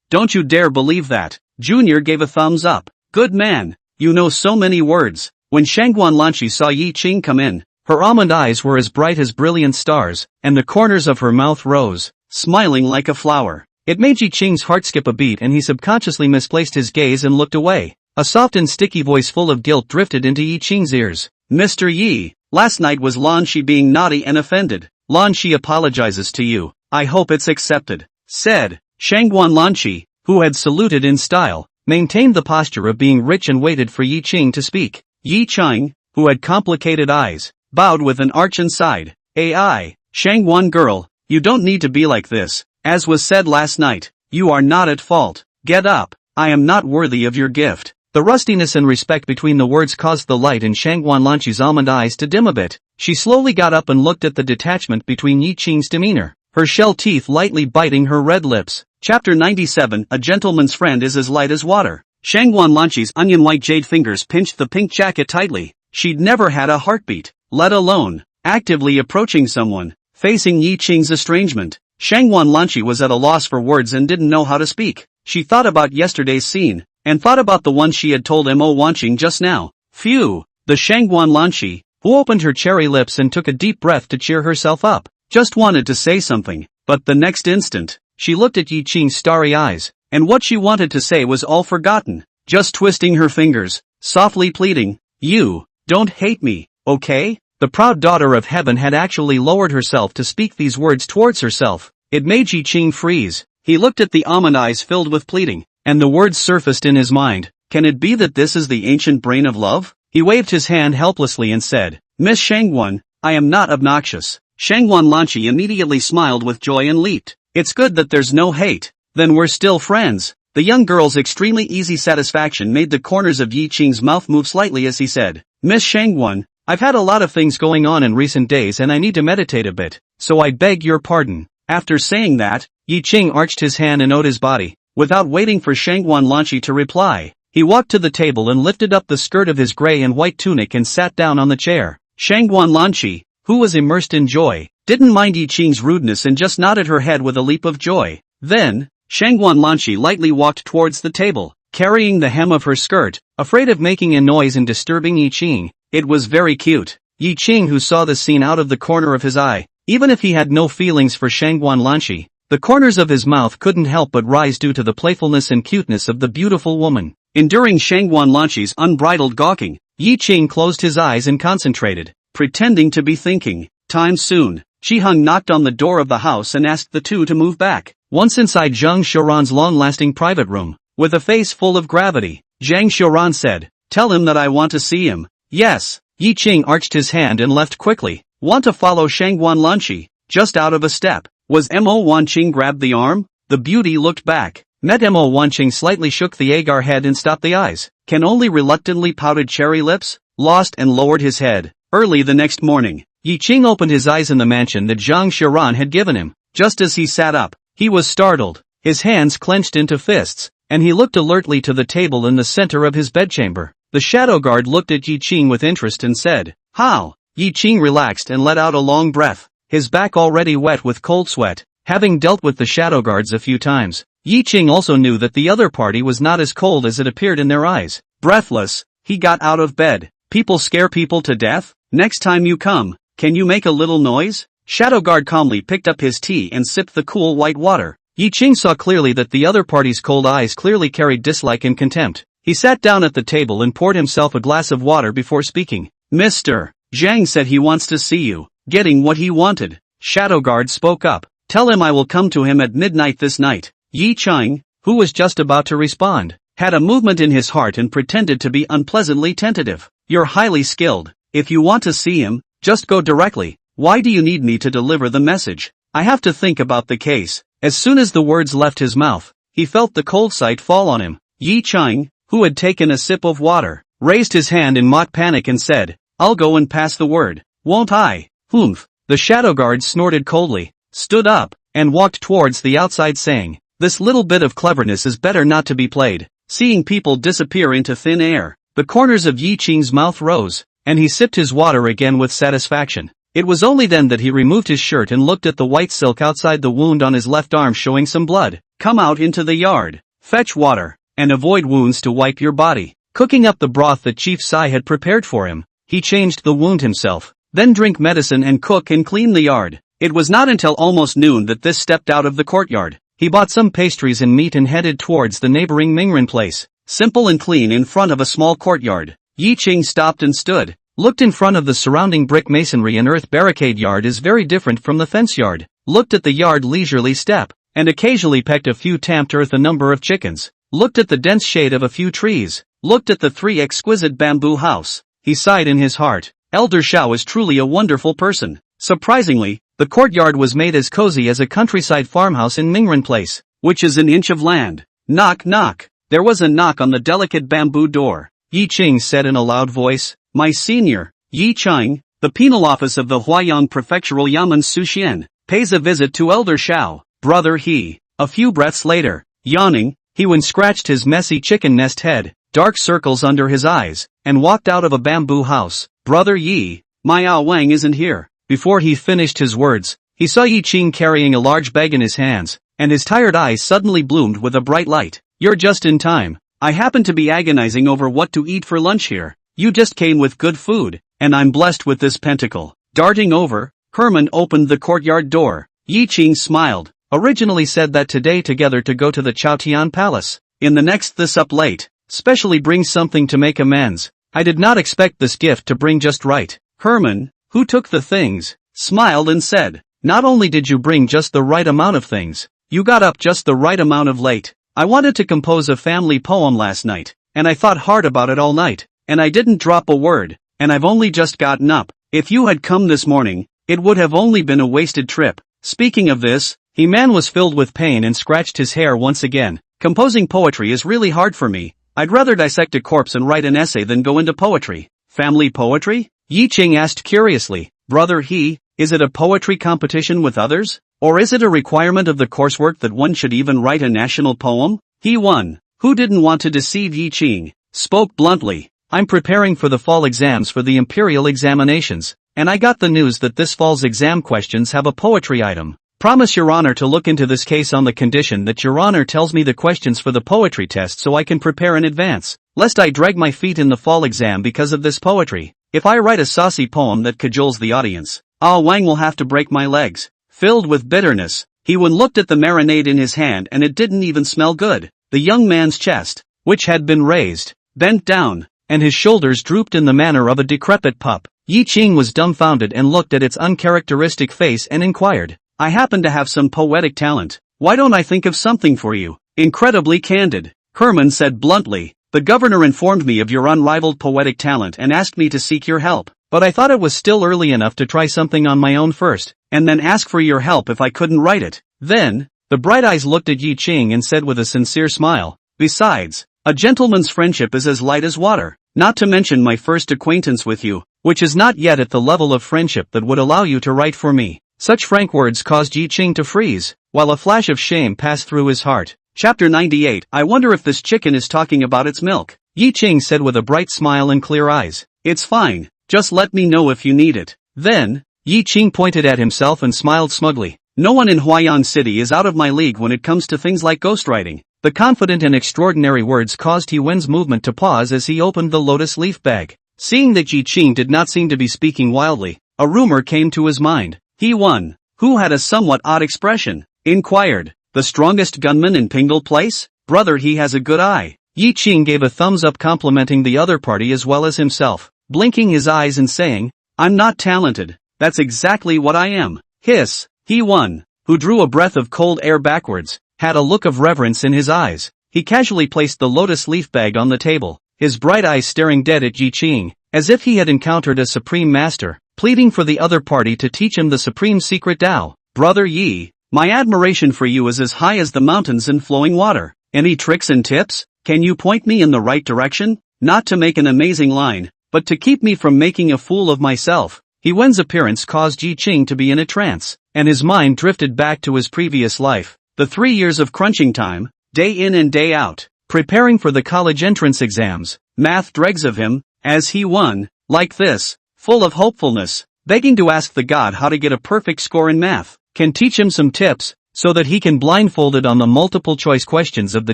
don't you dare believe that." Junior gave a thumbs up. "Good man, you know so many words." When Shangwan Lanqi saw Yi Qing come in, her almond eyes were as bright as brilliant stars, and the corners of her mouth rose, smiling like a flower. It made Yi Qing's heart skip a beat and he subconsciously misplaced his gaze and looked away. A soft and sticky voice full of guilt drifted into Yi Qing's ears. "Mr. Yi, last night was Lanqi being naughty and offended. Lanqi apologizes to you. I hope it's accepted," said Shangwan Lanqi, who had saluted in style, maintained the posture of being rich and waited for Yi Qing to speak. Yi Qing, who had complicated eyes, bowed with an arch and sighed. Shangwan girl, you don't need to be like this. As was said last night, you are not at fault. Get up, I am not worthy of your gift." The rustiness and respect between the words caused the light in Shangwan Lanqi's almond eyes to dim a bit. She slowly got up and looked at the detachment between Yi Qing's demeanor, her shell teeth lightly biting her red lips. Chapter 97. A gentleman's friend is as light as water. Shangwan Lanqi's onion-white jade fingers pinched the pink jacket tightly. She'd never had a heartbeat, let alone actively approaching someone. Facing Yi Qing's estrangement, Shangwan Lanqi was at a loss for words and didn't know how to speak. She thought about yesterday's scene, and thought about the one she had told Mo Wanqing just now. Phew! The Shangwan Lanqi, who opened her cherry lips and took a deep breath to cheer herself up, just wanted to say something, but the next instant, she looked at Yi Qing's starry eyes, and what she wanted to say was all forgotten. Just twisting her fingers, softly pleading, "You, don't hate me, okay?" The proud daughter of heaven had actually lowered herself to speak these words towards herself. It made Yi Qing freeze. He looked at the almond eyes filled with pleading, and the words surfaced in his mind. Can it be that this is the ancient brain of love? He waved his hand helplessly and said, "Miss Shangwan, I am not obnoxious." Shangwan Lanqi immediately smiled with joy and leaped. "It's good that there's no hate. Then we're still friends." The young girl's extremely easy satisfaction made the corners of Yi Qing's mouth move slightly as he said, "Miss Shangwan, I've had a lot of things going on in recent days and I need to meditate a bit, so I beg your pardon." After saying that, Yi Qing arched his hand and owed his body. Without waiting for Shangwan Lanqi to reply, he walked to the table and lifted up the skirt of his gray and white tunic and sat down on the chair. Shangwan Lanqi, who was immersed in joy, didn't mind Yi Qing's rudeness and just nodded her head with a leap of joy. Then, Shangguan Lanqi lightly walked towards the table, carrying the hem of her skirt, afraid of making a noise and disturbing Yi Qing. It was very cute. Yi Qing, who saw the scene out of the corner of his eye, even if he had no feelings for Shangguan Lanqi, the corners of his mouth couldn't help but rise due to the playfulness and cuteness of the beautiful woman. Enduring Shangguan Lanqi's unbridled gawking, Yi Qing closed his eyes and concentrated, pretending to be thinking. Time soon, Qiheng knocked on the door of the house and asked the two to move back. Once inside Zhang Xiuran's long-lasting private room, with a face full of gravity, Zhang Xiuran said, "Tell him that I want to see him." "Yes." Yi Qing arched his hand and left quickly. "Want to follow Shangguan Lanqi?" Just out of a step, was Mo Wanqing grabbed the arm? The beauty looked back, met Mo Wanqing slightly shook the agar head and stopped the eyes, Ken only reluctantly pouted cherry lips, lost and lowered his head. Early the next morning, Yi Qing opened his eyes in the mansion that Zhang Xiuran had given him. Just as he sat up, he was startled, his hands clenched into fists, and he looked alertly to the table in the center of his bedchamber. The shadow guard looked at Yi Qing with interest and said, "How?" Yi Qing relaxed and let out a long breath, his back already wet with cold sweat, having dealt with the shadow guards a few times. Yi Qing also knew that the other party was not as cold as it appeared in their eyes. Breathless, he got out of bed. "People scare people to death? Next time you come, can you make a little noise?" Shadow guard calmly picked up his tea and sipped the cool white water. Yi Qing saw clearly that the other party's cold eyes clearly carried dislike and contempt. He sat down at the table and poured himself a glass of water before speaking. "Mr. Zhang said he wants to see you." Getting what he wanted, Shadow Guard spoke up. "Tell him I will come to him at midnight this night." Yi Qing, who was just about to respond, had a movement in his heart and pretended to be unpleasantly tentative. "You're highly skilled. If you want to see him, just go directly. Why do you need me to deliver the message? I have to think about the case." As soon as the words left his mouth, he felt the cold sight fall on him. Yi Qing, who had taken a sip of water, raised his hand in mock panic and said, "I'll go and pass the word." "Won't I?" "Humph." The shadow guard snorted coldly, stood up, and walked towards the outside saying, "This little bit of cleverness is better not to be played." Seeing people disappear into thin air, the corners of Yi Qing's mouth rose, and he sipped his water again with satisfaction. It was only then that he removed his shirt and looked at the white silk outside the wound on his left arm showing some blood. "Come out into the yard, fetch water, and avoid wounds to wipe your body." Cooking up the broth that Chief Sai had prepared for him, he changed the wound himself, then drink medicine and cook and clean the yard. It was not until almost noon that this stepped out of the courtyard. He bought some pastries and meat and headed towards the neighboring Mingren place. Simple and clean in front of a small courtyard. Yi Qing stopped and stood, looked in front of the surrounding brick masonry and earth barricade yard is very different from the fence yard, looked at the yard leisurely step, and occasionally pecked a few tamped earth a number of chickens, looked at the dense shade of a few trees, looked at the 3 exquisite bamboo house. He sighed in his heart. Elder Shao is truly a wonderful person. Surprisingly, the courtyard was made as cozy as a countryside farmhouse in Mingren Place, which is an inch of land. Knock knock. There was a knock on the delicate bamboo door. Yi Qing said in a loud voice, "My senior, Yi Qing, the penal office of the Huaiyang Prefectural Yamen Suxian, pays a visit to Elder Shao, brother he." A few breaths later, yawning, he scratched his messy chicken nest head, dark circles under his eyes, and walked out of a bamboo house. "Brother Yi, Miao Wang isn't here." Before he finished his words, he saw Yi Qing carrying a large bag in his hands, and his tired eyes suddenly bloomed with a bright light. "You're just in time. I happen to be agonizing over what to eat for lunch here. You just came with good food, and I'm blessed with this pentacle." Darting over, Herman opened the courtyard door. Yi Qing smiled, originally said that today together to go to the Chaotian Palace. In the next this up late, specially bring something to make amends. I did not expect this gift to bring just right. Herman, who took the things, smiled and said, "Not only did you bring just the right amount of things, you got up just the right amount of late. I wanted to compose a family poem last night, and I thought hard about it all night, and I didn't drop a word, and I've only just gotten up. If you had come this morning, it would have only been a wasted trip." Speaking of this, He-Man was filled with pain and scratched his hair once again. "Composing poetry is really hard for me. I'd rather dissect a corpse and write an essay than go into poetry." "Family poetry?" Yi Qing asked curiously. "Brother he, is it a poetry competition with others? Or is it a requirement of the coursework that one should even write a national poem?" He won, who didn't want to deceive Yi Qing, spoke bluntly. "I'm preparing for the fall exams for the imperial examinations. and I got the news that this fall's exam questions have a poetry item. Promise Your Honor to look into this case on the condition that Your Honor tells me the questions for the poetry test so I can prepare in advance, lest I drag my feet in the fall exam because of this poetry. If I write a saucy poem that cajoles the audience, Wang will have to break my legs. Filled with bitterness, Hee-won looked at the marinade in his hand and it didn't even smell good. The young man's chest, which had been raised, bent down, and his shoulders drooped in the manner of a decrepit pup. Yi Ching was dumbfounded and looked at its uncharacteristic face and inquired, I happen to have some poetic talent. Why don't I think of something for you? Incredibly candid, Herman said bluntly. The governor informed me of your unrivaled poetic talent and asked me to seek your help. But I thought it was still early enough to try something on my own first, and then ask for your help if I couldn't write it. Then, the bright eyes looked at Yi Ching and said with a sincere smile, besides, a gentleman's friendship is as light as water, not to mention my first acquaintance with you, which is not yet at the level of friendship that would allow you to write for me. Such frank words caused Yi Ching to freeze, while a flash of shame passed through his heart. Chapter 98. I wonder if this chicken is talking about its milk, Yi Ching said with a bright smile and clear eyes. It's fine. Just let me know if you need it. Then, Yi Ching pointed at himself and smiled smugly. No one in Huayan City is out of my league when it comes to things like ghostwriting. The confident and extraordinary words caused Hee-won's movement to pause as he opened the lotus leaf bag. Seeing that Yi Ching did not seem to be speaking wildly, a rumor came to his mind. Hee-won, who had a somewhat odd expression, inquired, the strongest gunman in Pingle Place? Brother, he has a good eye. Yi Ching gave a thumbs up complimenting the other party as well as himself, blinking his eyes and saying, I'm not talented, that's exactly what I am. Hiss. Hee-won, who drew a breath of cold air backwards, had a look of reverence in his eyes. He casually placed the lotus leaf bag on the table, his bright eyes staring dead at Yi Ching, as if he had encountered a supreme master, pleading for the other party to teach him the supreme secret Tao. Brother Yi, my admiration for you is as high as the mountains in flowing water. Any tricks and tips? Can you point me in the right direction? Not to make an amazing line, but to keep me from making a fool of myself. Hee-won's appearance caused Yi Ching to be in a trance, and his mind drifted back to his previous life. The 3 years of crunching time, day in and day out, preparing for the college entrance exams. Math dregs of him, as Hee-won, like this, full of hopefulness, begging to ask the god how to get a perfect score in math, can teach him some tips, so that he can blindfolded on the multiple choice questions of the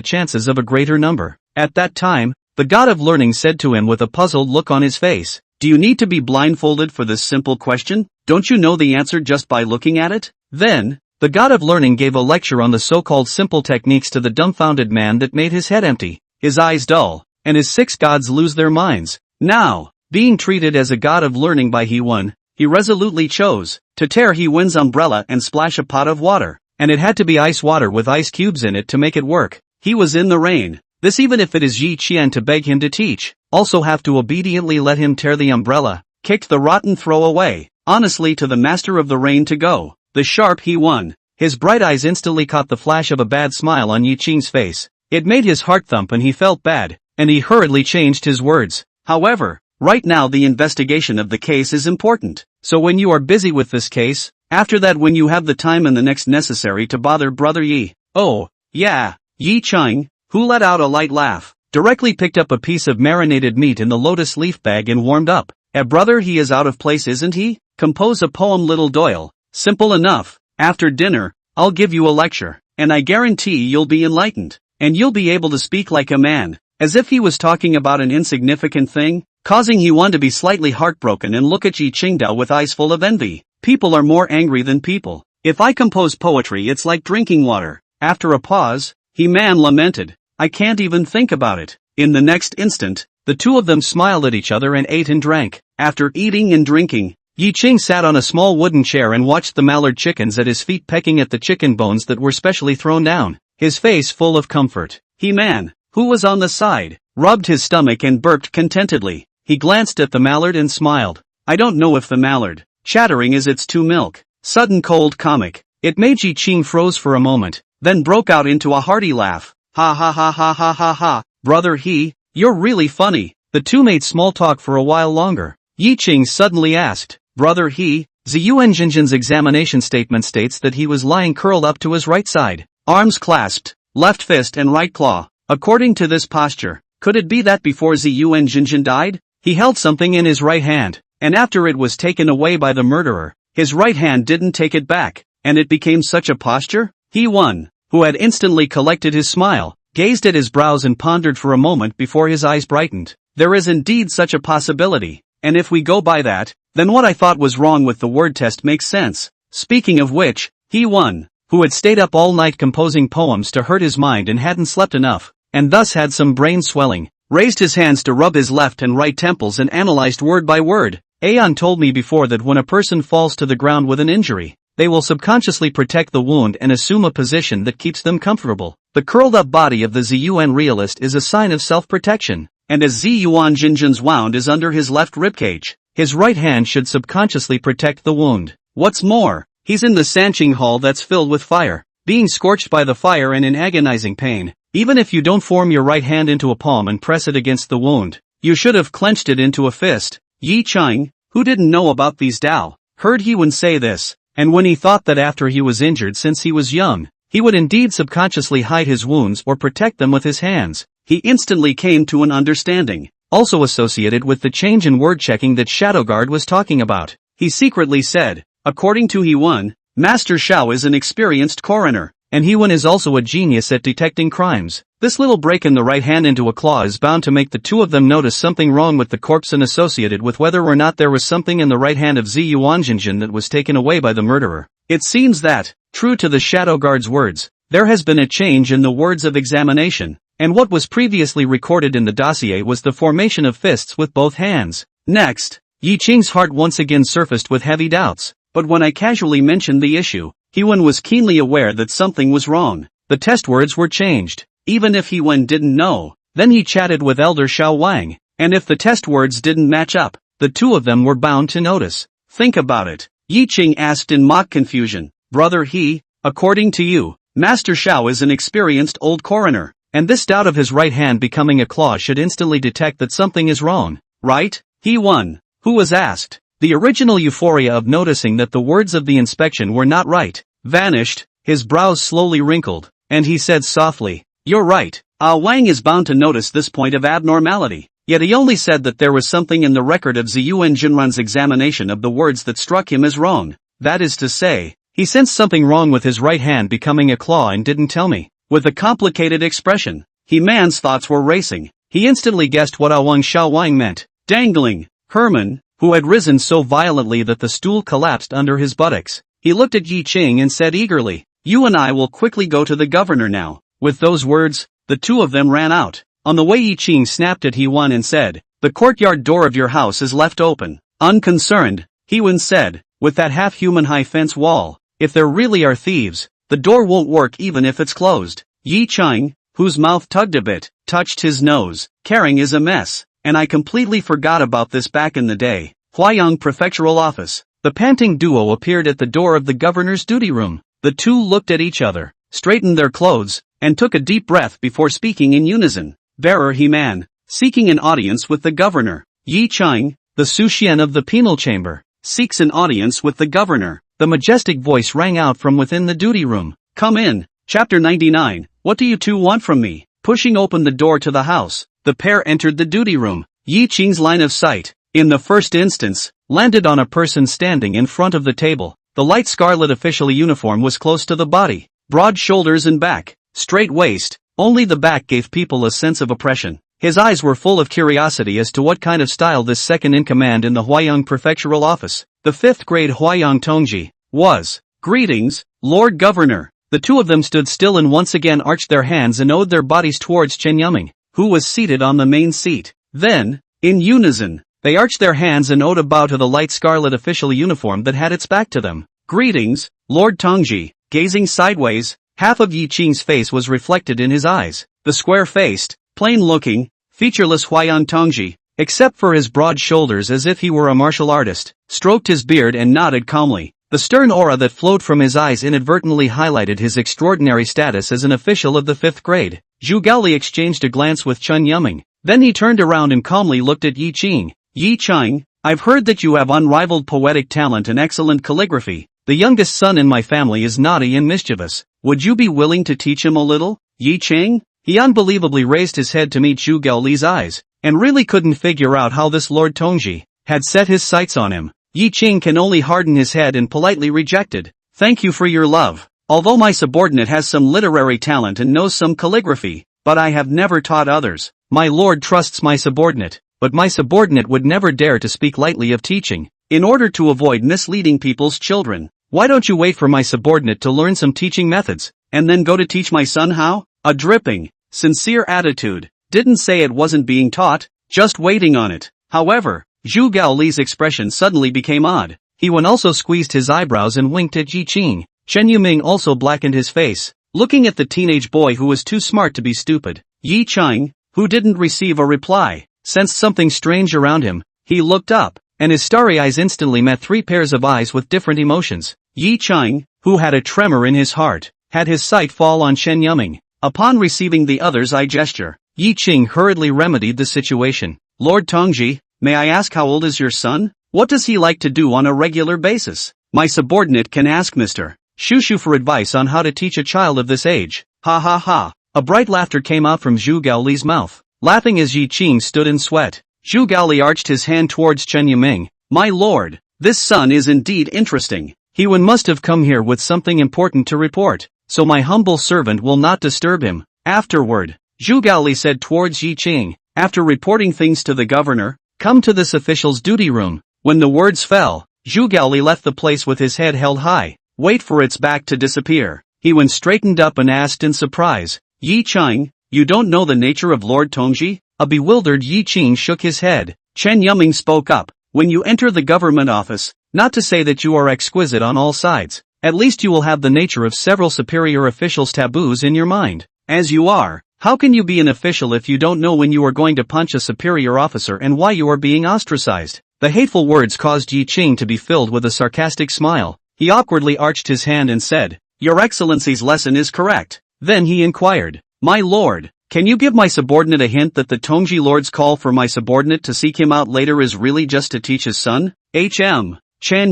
chances of a greater number. At that time, the god of learning said to him with a puzzled look on his face, do you need to be blindfolded for this simple question? Don't you know the answer just by looking at it? Then, the god of learning gave a lecture on the so-called simple techniques to the dumbfounded man that made his head empty, his eyes dull, and his 6 gods lose their minds. Now, being treated as a god of learning by Hee-won, he resolutely chose to tear Hee-won's umbrella and splash a pot of water, and it had to be ice water with ice cubes in it to make it work. He was in the rain. This even if it is Yi Qian to beg him to teach, also have to obediently let him tear the umbrella, kicked the rotten throw away, honestly to the master of the rain to go. The sharp Hee-won, his bright eyes instantly caught the flash of a bad smile on Yi Ching's face. It made his heart thump and he felt bad, and he hurriedly changed his words. However, right now the investigation of the case is important, so when you are busy with this case, after that when you have the time and the next necessary to bother brother Yi. Oh, yeah, Yi Ching, who let out a light laugh, directly picked up a piece of marinated meat in the lotus leaf bag and warmed up. Brother, he is out of place, isn't he? Compose a poem, Little Doyle. Simple enough. After dinner, I'll give you a lecture, and I guarantee you'll be enlightened, and you'll be able to speak like a man, as if he was talking about an insignificant thing, causing Hee-won to be slightly heartbroken and look at Yi Chingdao with eyes full of envy. People are more angry than people. If I compose poetry, it's like drinking water. After a pause, He-man lamented, I can't even think about it. In the next instant, the two of them smiled at each other and ate and drank. After eating and drinking, Yi Ching sat on a small wooden chair and watched the mallard chickens at his feet pecking at the chicken bones that were specially thrown down, his face full of comfort. He-man, who was on the side, rubbed his stomach and burped contentedly. He glanced at the mallard and smiled. I don't know if the mallard, chattering is its two milk. Sudden cold comic. It made Yi Ching froze for a moment, then broke out into a hearty laugh. Ha ha ha ha ha ha ha. Brother He, you're really funny. The two made small talk for a while longer. Yi Ching suddenly asked, Brother He, Ziyuan Jinjin's examination statement states that he was lying curled up to his right side, arms clasped, left fist and right claw. According to this posture, could it be that before Ziyuan Jinjin died, he held something in his right hand, and after it was taken away by the murderer, his right hand didn't take it back, and it became such a posture? He won, who had instantly collected his smile, gazed at his brows and pondered for a moment before his eyes brightened. There is indeed such a possibility, and if we go by that, then what I thought was wrong with the word test makes sense. Speaking of which, he won, who had stayed up all night composing poems to hurt his mind and hadn't slept enough, and thus had some brain swelling, raised his hands to rub his left and right temples and analyzed word by word. Aeon told me before that when a person falls to the ground with an injury, they will subconsciously protect the wound and assume a position that keeps them comfortable. The curled-up body of the Ziyuan realist is a sign of self-protection, and as Ziyuan Jinjin's wound is under his left ribcage, his right hand should subconsciously protect the wound. What's more, he's in the Sanqing hall that's filled with fire, being scorched by the fire and in agonizing pain. Even if you don't form your right hand into a palm and press it against the wound, you should have clenched it into a fist. Yi Cheng, who didn't know about these Dao, heard Hewen say this, and when he thought that after he was injured since he was young, he would indeed subconsciously hide his wounds or protect them with his hands, he instantly came to an understanding, also associated with the change in word checking that Shadowguard was talking about. He secretly said, according to Hewen, Master Shao is an experienced coroner, and Hewen is also a genius at detecting crimes. This little break in the right hand into a claw is bound to make the two of them notice something wrong with the corpse and associated with whether or not there was something in the right hand of Ziyuan Jinjin that was taken away by the murderer. It seems that, true to the Shadow Guard's words, there has been a change in the words of examination, and what was previously recorded in the dossier was the formation of fists with both hands. Next, Yi Qing's heart once again surfaced with heavy doubts, but when I casually mentioned the issue, Hewen was keenly aware that something was wrong. The test words were changed. Even if Hewen didn't know, then he chatted with Elder Xiao Wang, and if the test words didn't match up, the two of them were bound to notice. Think about it. Yi Qing asked in mock confusion, Brother He, according to you, Master Xiao is an experienced old coroner, and this doubt of his right hand becoming a claw should instantly detect that something is wrong, right? He won, who was asked. The original euphoria of noticing that the words of the inspection were not right vanished, his brows slowly wrinkled, and he said softly, You're right, Wang is bound to notice this point of abnormality, yet he only said that there was something in the record of Ziyuan Jinran's examination of the words that struck him as wrong. That is to say, he sensed something wrong with his right hand becoming a claw and didn't tell me. With a complicated expression, He-man's thoughts were racing. He instantly guessed what Wang Xiaowang meant. Dangling, Herman, who had risen so violently that the stool collapsed under his buttocks. He looked at Yi Qing and said eagerly, You and I will quickly go to the governor now. With those words, the two of them ran out. On the way Yi Qing snapped at Hewen and said, The courtyard door of your house is left open. Unconcerned, Hewen said, with that half-human high fence wall, if there really are thieves, the door won't work even if it's closed. Yi Qing, whose mouth tugged a bit, touched his nose. Carrying is a mess, and I completely forgot about this back in the day. Huayang Prefectural Office. The panting duo appeared at the door of the governor's duty room. The two looked at each other, straightened their clothes, and took a deep breath before speaking in unison. Bearer He-man, seeking an audience with the governor. Yi Qing, the Suxian of the penal chamber, seeks an audience with the governor. The majestic voice rang out from within the duty room. Come in. Chapter 99. What do you two want from me? Pushing open the door to the house, the pair entered the duty room. Yi Qing's line of sight, in the first instance, landed on a person standing in front of the table. The light scarlet official uniform was close to the body, broad shoulders and back, straight waist, only the back gave people a sense of oppression. His eyes were full of curiosity as to what kind of style this second-in-command in the Huayang Prefectural Office, the 5th grade Huayang Tongji, was. Greetings, Lord Governor. The two of them stood still and once again arched their hands and owed their bodies towards Chen Yuming, who was seated on the main seat. Then, in unison, they arched their hands and owed a bow to the light scarlet official uniform that had its back to them. Greetings, Lord Tongji. Gazing sideways, half of Yi Qing's face was reflected in his eyes. The square-faced, plain-looking, featureless Huayang Tongji, except for his broad shoulders as if he were a martial artist, stroked his beard and nodded calmly. The stern aura that flowed from his eyes inadvertently highlighted his extraordinary status as an official of the 5th grade. Zhu Gaoli exchanged a glance with Chen Yuming. Then he turned around and calmly looked at Yi Qing. Yi Qing, I've heard that you have unrivaled poetic talent and excellent calligraphy. The youngest son in my family is naughty and mischievous. Would you be willing to teach him a little? Yi Qing? He unbelievably raised his head to meet Zhu Gaoli's eyes, and really couldn't figure out how this Lord Tongji, had set his sights on him. Yi Qing can only harden his head and politely rejected. Thank you for your love. Although my subordinate has some literary talent and knows some calligraphy, but I have never taught others. My lord trusts my subordinate, but my subordinate would never dare to speak lightly of teaching, in order to avoid misleading people's children. Why don't you wait for my subordinate to learn some teaching methods, and then go to teach my son how? A dripping, sincere attitude. Didn't say it wasn't being taught, just waiting on it. However, Zhu Gaoli's expression suddenly became odd. He also squeezed his eyebrows and winked at Yi Qing. Chen Yuming also blackened his face, looking at the teenage boy who was too smart to be stupid. Yi Qing, who didn't receive a reply, sensed something strange around him. He looked up, and his starry eyes instantly met three pairs of eyes with different emotions. Yi Qing, who had a tremor in his heart, had his sight fall on Chen Yuming. Upon receiving the other's eye gesture, Yi Qing hurriedly remedied the situation. Lord Tongji, may I ask how old is your son? What does he like to do on a regular basis? My subordinate can ask Mr. Shushu for advice on how to teach a child of this age. Ha ha ha. A bright laughter came out from Zhu Gaoli's mouth, laughing as Yi Qing stood in sweat. Zhu Gaoli arched his hand towards Chen Yuming. My lord, this son is indeed interesting. He must have come here with something important to report, so my humble servant will not disturb him. Afterward, Zhu Gaoli said towards Yi Qing, after reporting things to the governor, come to this official's duty room. When the words fell, Zhu Gaoli left the place with his head held high. Wait for its back to disappear. He straightened up and asked in surprise, Yi Qing, you don't know the nature of Lord Tongji? A bewildered Yi Qing shook his head. Chen Yuming spoke up, when you enter the government office, not to say that you are exquisite on all sides, at least you will have the nature of several superior officials' taboos in your mind. As you are, how can you be an official if you don't know when you are going to punch a superior officer and why you are being ostracized? The hateful words caused Yi Qing to be filled with a sarcastic smile. He awkwardly arched his hand and said, Your Excellency's lesson is correct. Then he inquired, My lord, can you give my subordinate a hint that the Tongji lord's call for my subordinate to seek him out later is really just to teach his son? Chen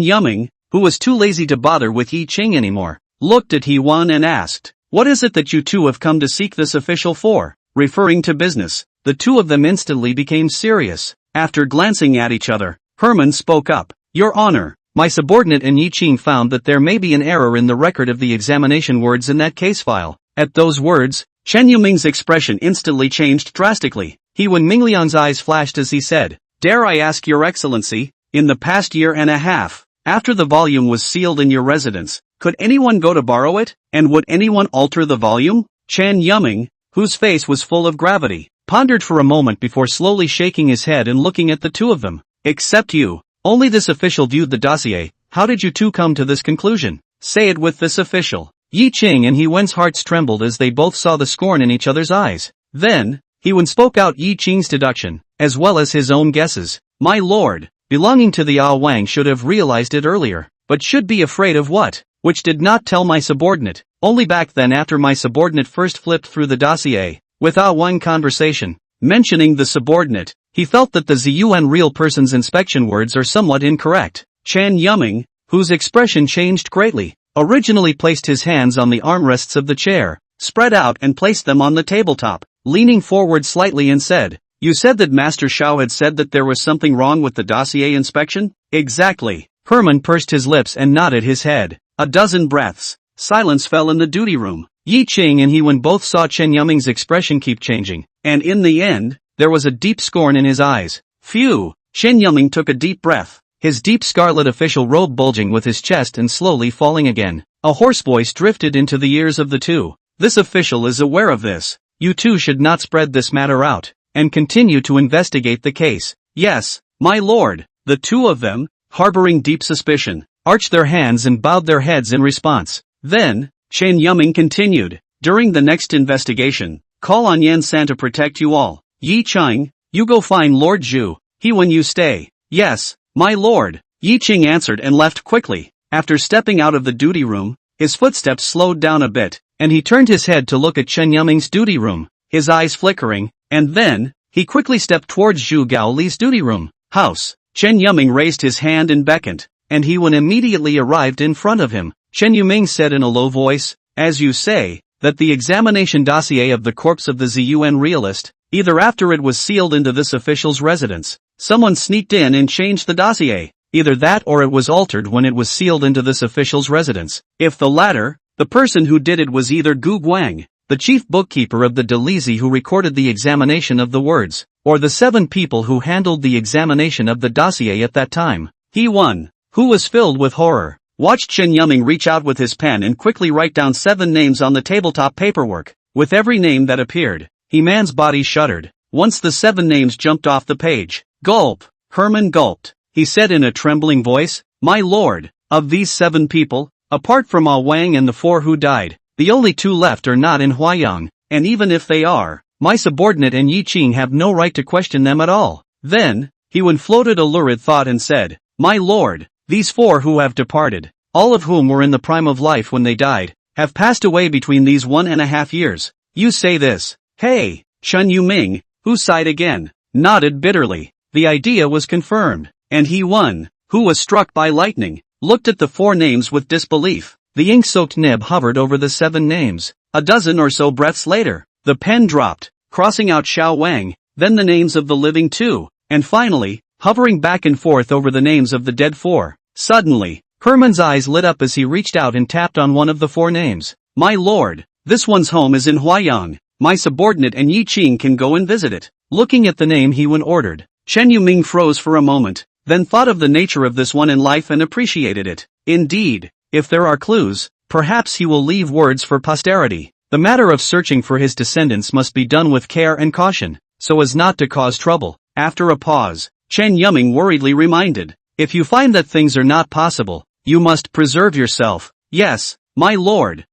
Yuming, who was too lazy to bother with Yi Qing anymore, looked at He-Wan and asked, What is it that you two have come to seek this official for? Referring to business, the two of them instantly became serious. After glancing at each other, Herman spoke up, Your Honor, my subordinate and Yi Qing found that there may be an error in the record of the examination words in that case file. At those words, Chen Yuming's expression instantly changed drastically. He-Wan Mingliang's eyes flashed as he said, Dare I ask Your Excellency, in the past year and a half, after the volume was sealed in your residence, could anyone go to borrow it, and would anyone alter the volume? Chen Yuming, whose face was full of gravity, pondered for a moment before slowly shaking his head and looking at the two of them. Except you. Only this official viewed the dossier. How did you two come to this conclusion? Say it with this official. Yi Qing and He-Wen's hearts trembled as they both saw the scorn in each other's eyes. Then, He-Wen spoke out Yi Qing's deduction, as well as his own guesses. My lord, belonging to the Ah Wang should have realized it earlier, but should be afraid of what? Which did not tell my subordinate. Only back then after my subordinate first flipped through the dossier, with Ah Wang conversation, mentioning the subordinate, he felt that the Ziyuan real person's inspection words are somewhat incorrect. Chen Yuming, whose expression changed greatly, originally placed his hands on the armrests of the chair, spread out and placed them on the tabletop, leaning forward slightly and said, You said that Master Shao had said that there was something wrong with the dossier inspection? Exactly. Herman pursed his lips and nodded his head. A dozen breaths. Silence fell in the duty room. Yi Qing and He-Wen both saw Chen Yuming's expression keep changing, and in the end, there was a deep scorn in his eyes. Phew! Chen Yuming took a deep breath, his deep scarlet official robe bulging with his chest and slowly falling again. A hoarse voice drifted into the ears of the two. This official is aware of this. You two should not spread this matter out, and continue to investigate the case. Yes, my lord. The two of them, harboring deep suspicion, arched their hands and bowed their heads in response. Then, Chen Yuming continued, During the next investigation, call on Yan-san to protect you all. Yi Qing, you go find Lord Zhu. He-Wen you stay. Yes, my lord. Yi Qing answered and left quickly. After stepping out of the duty room, his footsteps slowed down a bit, and he turned his head to look at Chen Yuming's duty room, his eyes flickering, and then, he quickly stepped towards Zhu Gaoli's duty room. House. Chen Yuming raised his hand and beckoned, and He-Wen immediately arrived in front of him. Chen Yuming said in a low voice, As you say, that the examination dossier of the corpse of the Ziyuan realist, either after it was sealed into this official's residence, Someone sneaked in and changed the dossier. Either that or it was altered when it was sealed into this official's residence. If the latter, the person who did it was either Gu Guang, the chief bookkeeper of the Delizy who recorded the examination of the words, or the 7 people who handled the examination of the dossier at that time. He won, who was filled with horror, watched Chen Yuming reach out with his pen and quickly write down 7 names on the tabletop paperwork. With every name that appeared, He-Man's body shuddered. Once the 7 names jumped off the page. Gulp. Herman gulped. He said in a trembling voice, "My lord, of these 7 people, apart from Ah Wang and the 4 who died, the only 2 left are not in Huayang, and even if they are, my subordinate and Yi Qing have no right to question them at all." Then, He-Wen floated a lurid thought and said, "My lord, these 4 who have departed, all of whom were in the prime of life when they died, have passed away between these 1.5 years. You say this." Hey, Chen Yuming, who sighed again, nodded bitterly. The idea was confirmed. And He-Wen, who was struck by lightning, looked at the 4 names with disbelief. The ink-soaked nib hovered over the 7 names. A dozen or so breaths later, the pen dropped, crossing out Xiao Wang, then the names of the living 2, and finally, hovering back and forth over the names of the dead 4. Suddenly, Herman's eyes lit up as he reached out and tapped on one of the 4 names. "My lord, this one's home is in Huayang. My subordinate and Yi Qing can go and visit it." Looking at the name He-Wen ordered, Chen Yuming froze for a moment, then thought of the nature of this one in life and appreciated it. Indeed, if there are clues, perhaps he will leave words for posterity. The matter of searching for his descendants must be done with care and caution, so as not to cause trouble. After a pause, Chen Yuming worriedly reminded, "If you find that things are not possible, you must preserve yourself." "Yes, my lord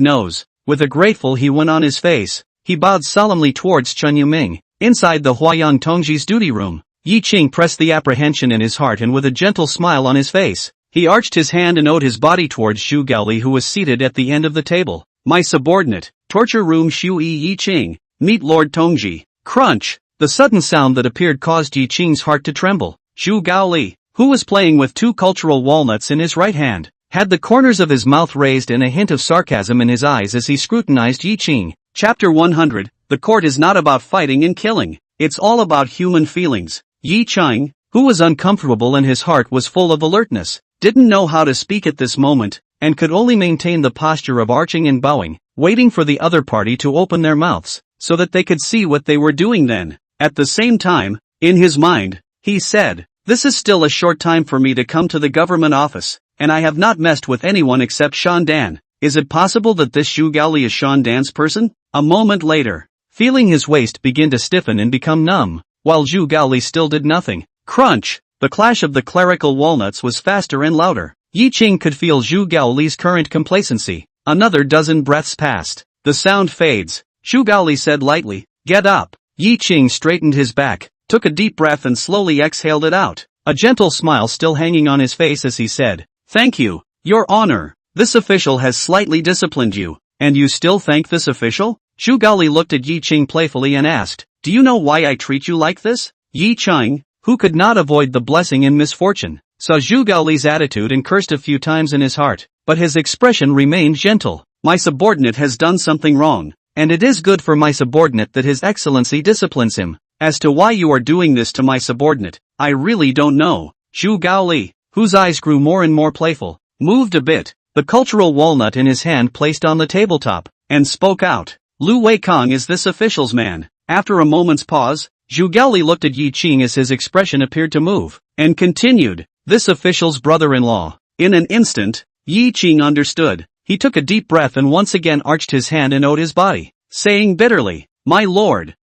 knows." With a grateful He-Wen on his face, he bowed solemnly towards Chen Yuming. Inside the Huayang Tongji's duty room, Yi Qing pressed the apprehension in his heart and with a gentle smile on his face, he arched his hand and owed his body towards Zhu Gaoli who was seated at the end of the table. "My subordinate, torture room Shu Yi Qing, meet Lord Tongji." Crunch! The sudden sound that appeared caused Yi Qing's heart to tremble. Zhu Gaoli, who was playing with 2 cultural walnuts in his right hand, had the corners of his mouth raised and a hint of sarcasm in his eyes as he scrutinized Yi Qing. Chapter 100, The court is not about fighting and killing, it's all about human feelings. Yi Qing, who was uncomfortable and his heart was full of alertness, didn't know how to speak at this moment, and could only maintain the posture of arching and bowing, waiting for the other party to open their mouths, so that they could see what they were doing then. At the same time, in his mind, he said, "This is still a short time for me to come to the government office, and I have not messed with anyone except Shan Dan. Is it possible that this Zhu Gaoli is Shan Dan's person?" A moment later, feeling his waist begin to stiffen and become numb, while Zhu Gaoli still did nothing. Crunch! The clash of the clerical walnuts was faster and louder. Yi Qing could feel Zhu Gaoli's current complacency. Another dozen breaths passed. The sound fades. Zhu Gaoli said lightly, "Get up." Yi Qing straightened his back, took a deep breath and slowly exhaled it out, a gentle smile still hanging on his face as he said, "Thank you, Your Honor. This official has slightly disciplined you, and you still thank this official?" Zhu Gaoli looked at Yi Qing playfully and asked, "Do you know why I treat you like this?" Yi Qing, who could not avoid the blessing in misfortune, saw Zhu Gaoli's attitude and cursed a few times in his heart, but his expression remained gentle. "My subordinate has done something wrong, and it is good for my subordinate that His Excellency disciplines him. As to why you are doing this to my subordinate, I really don't know." Zhu Gaoli, whose eyes grew more and more playful, moved a bit, the cultural walnut in his hand placed on the tabletop, and spoke out, "Lu Weikong is this official's man." After a moment's pause, Zhu Gaoli looked at Yi Qing as his expression appeared to move, and continued, "This official's brother-in-law." In an instant, Yi Qing understood. He took a deep breath and once again arched his hand and owed his body, saying bitterly, my lord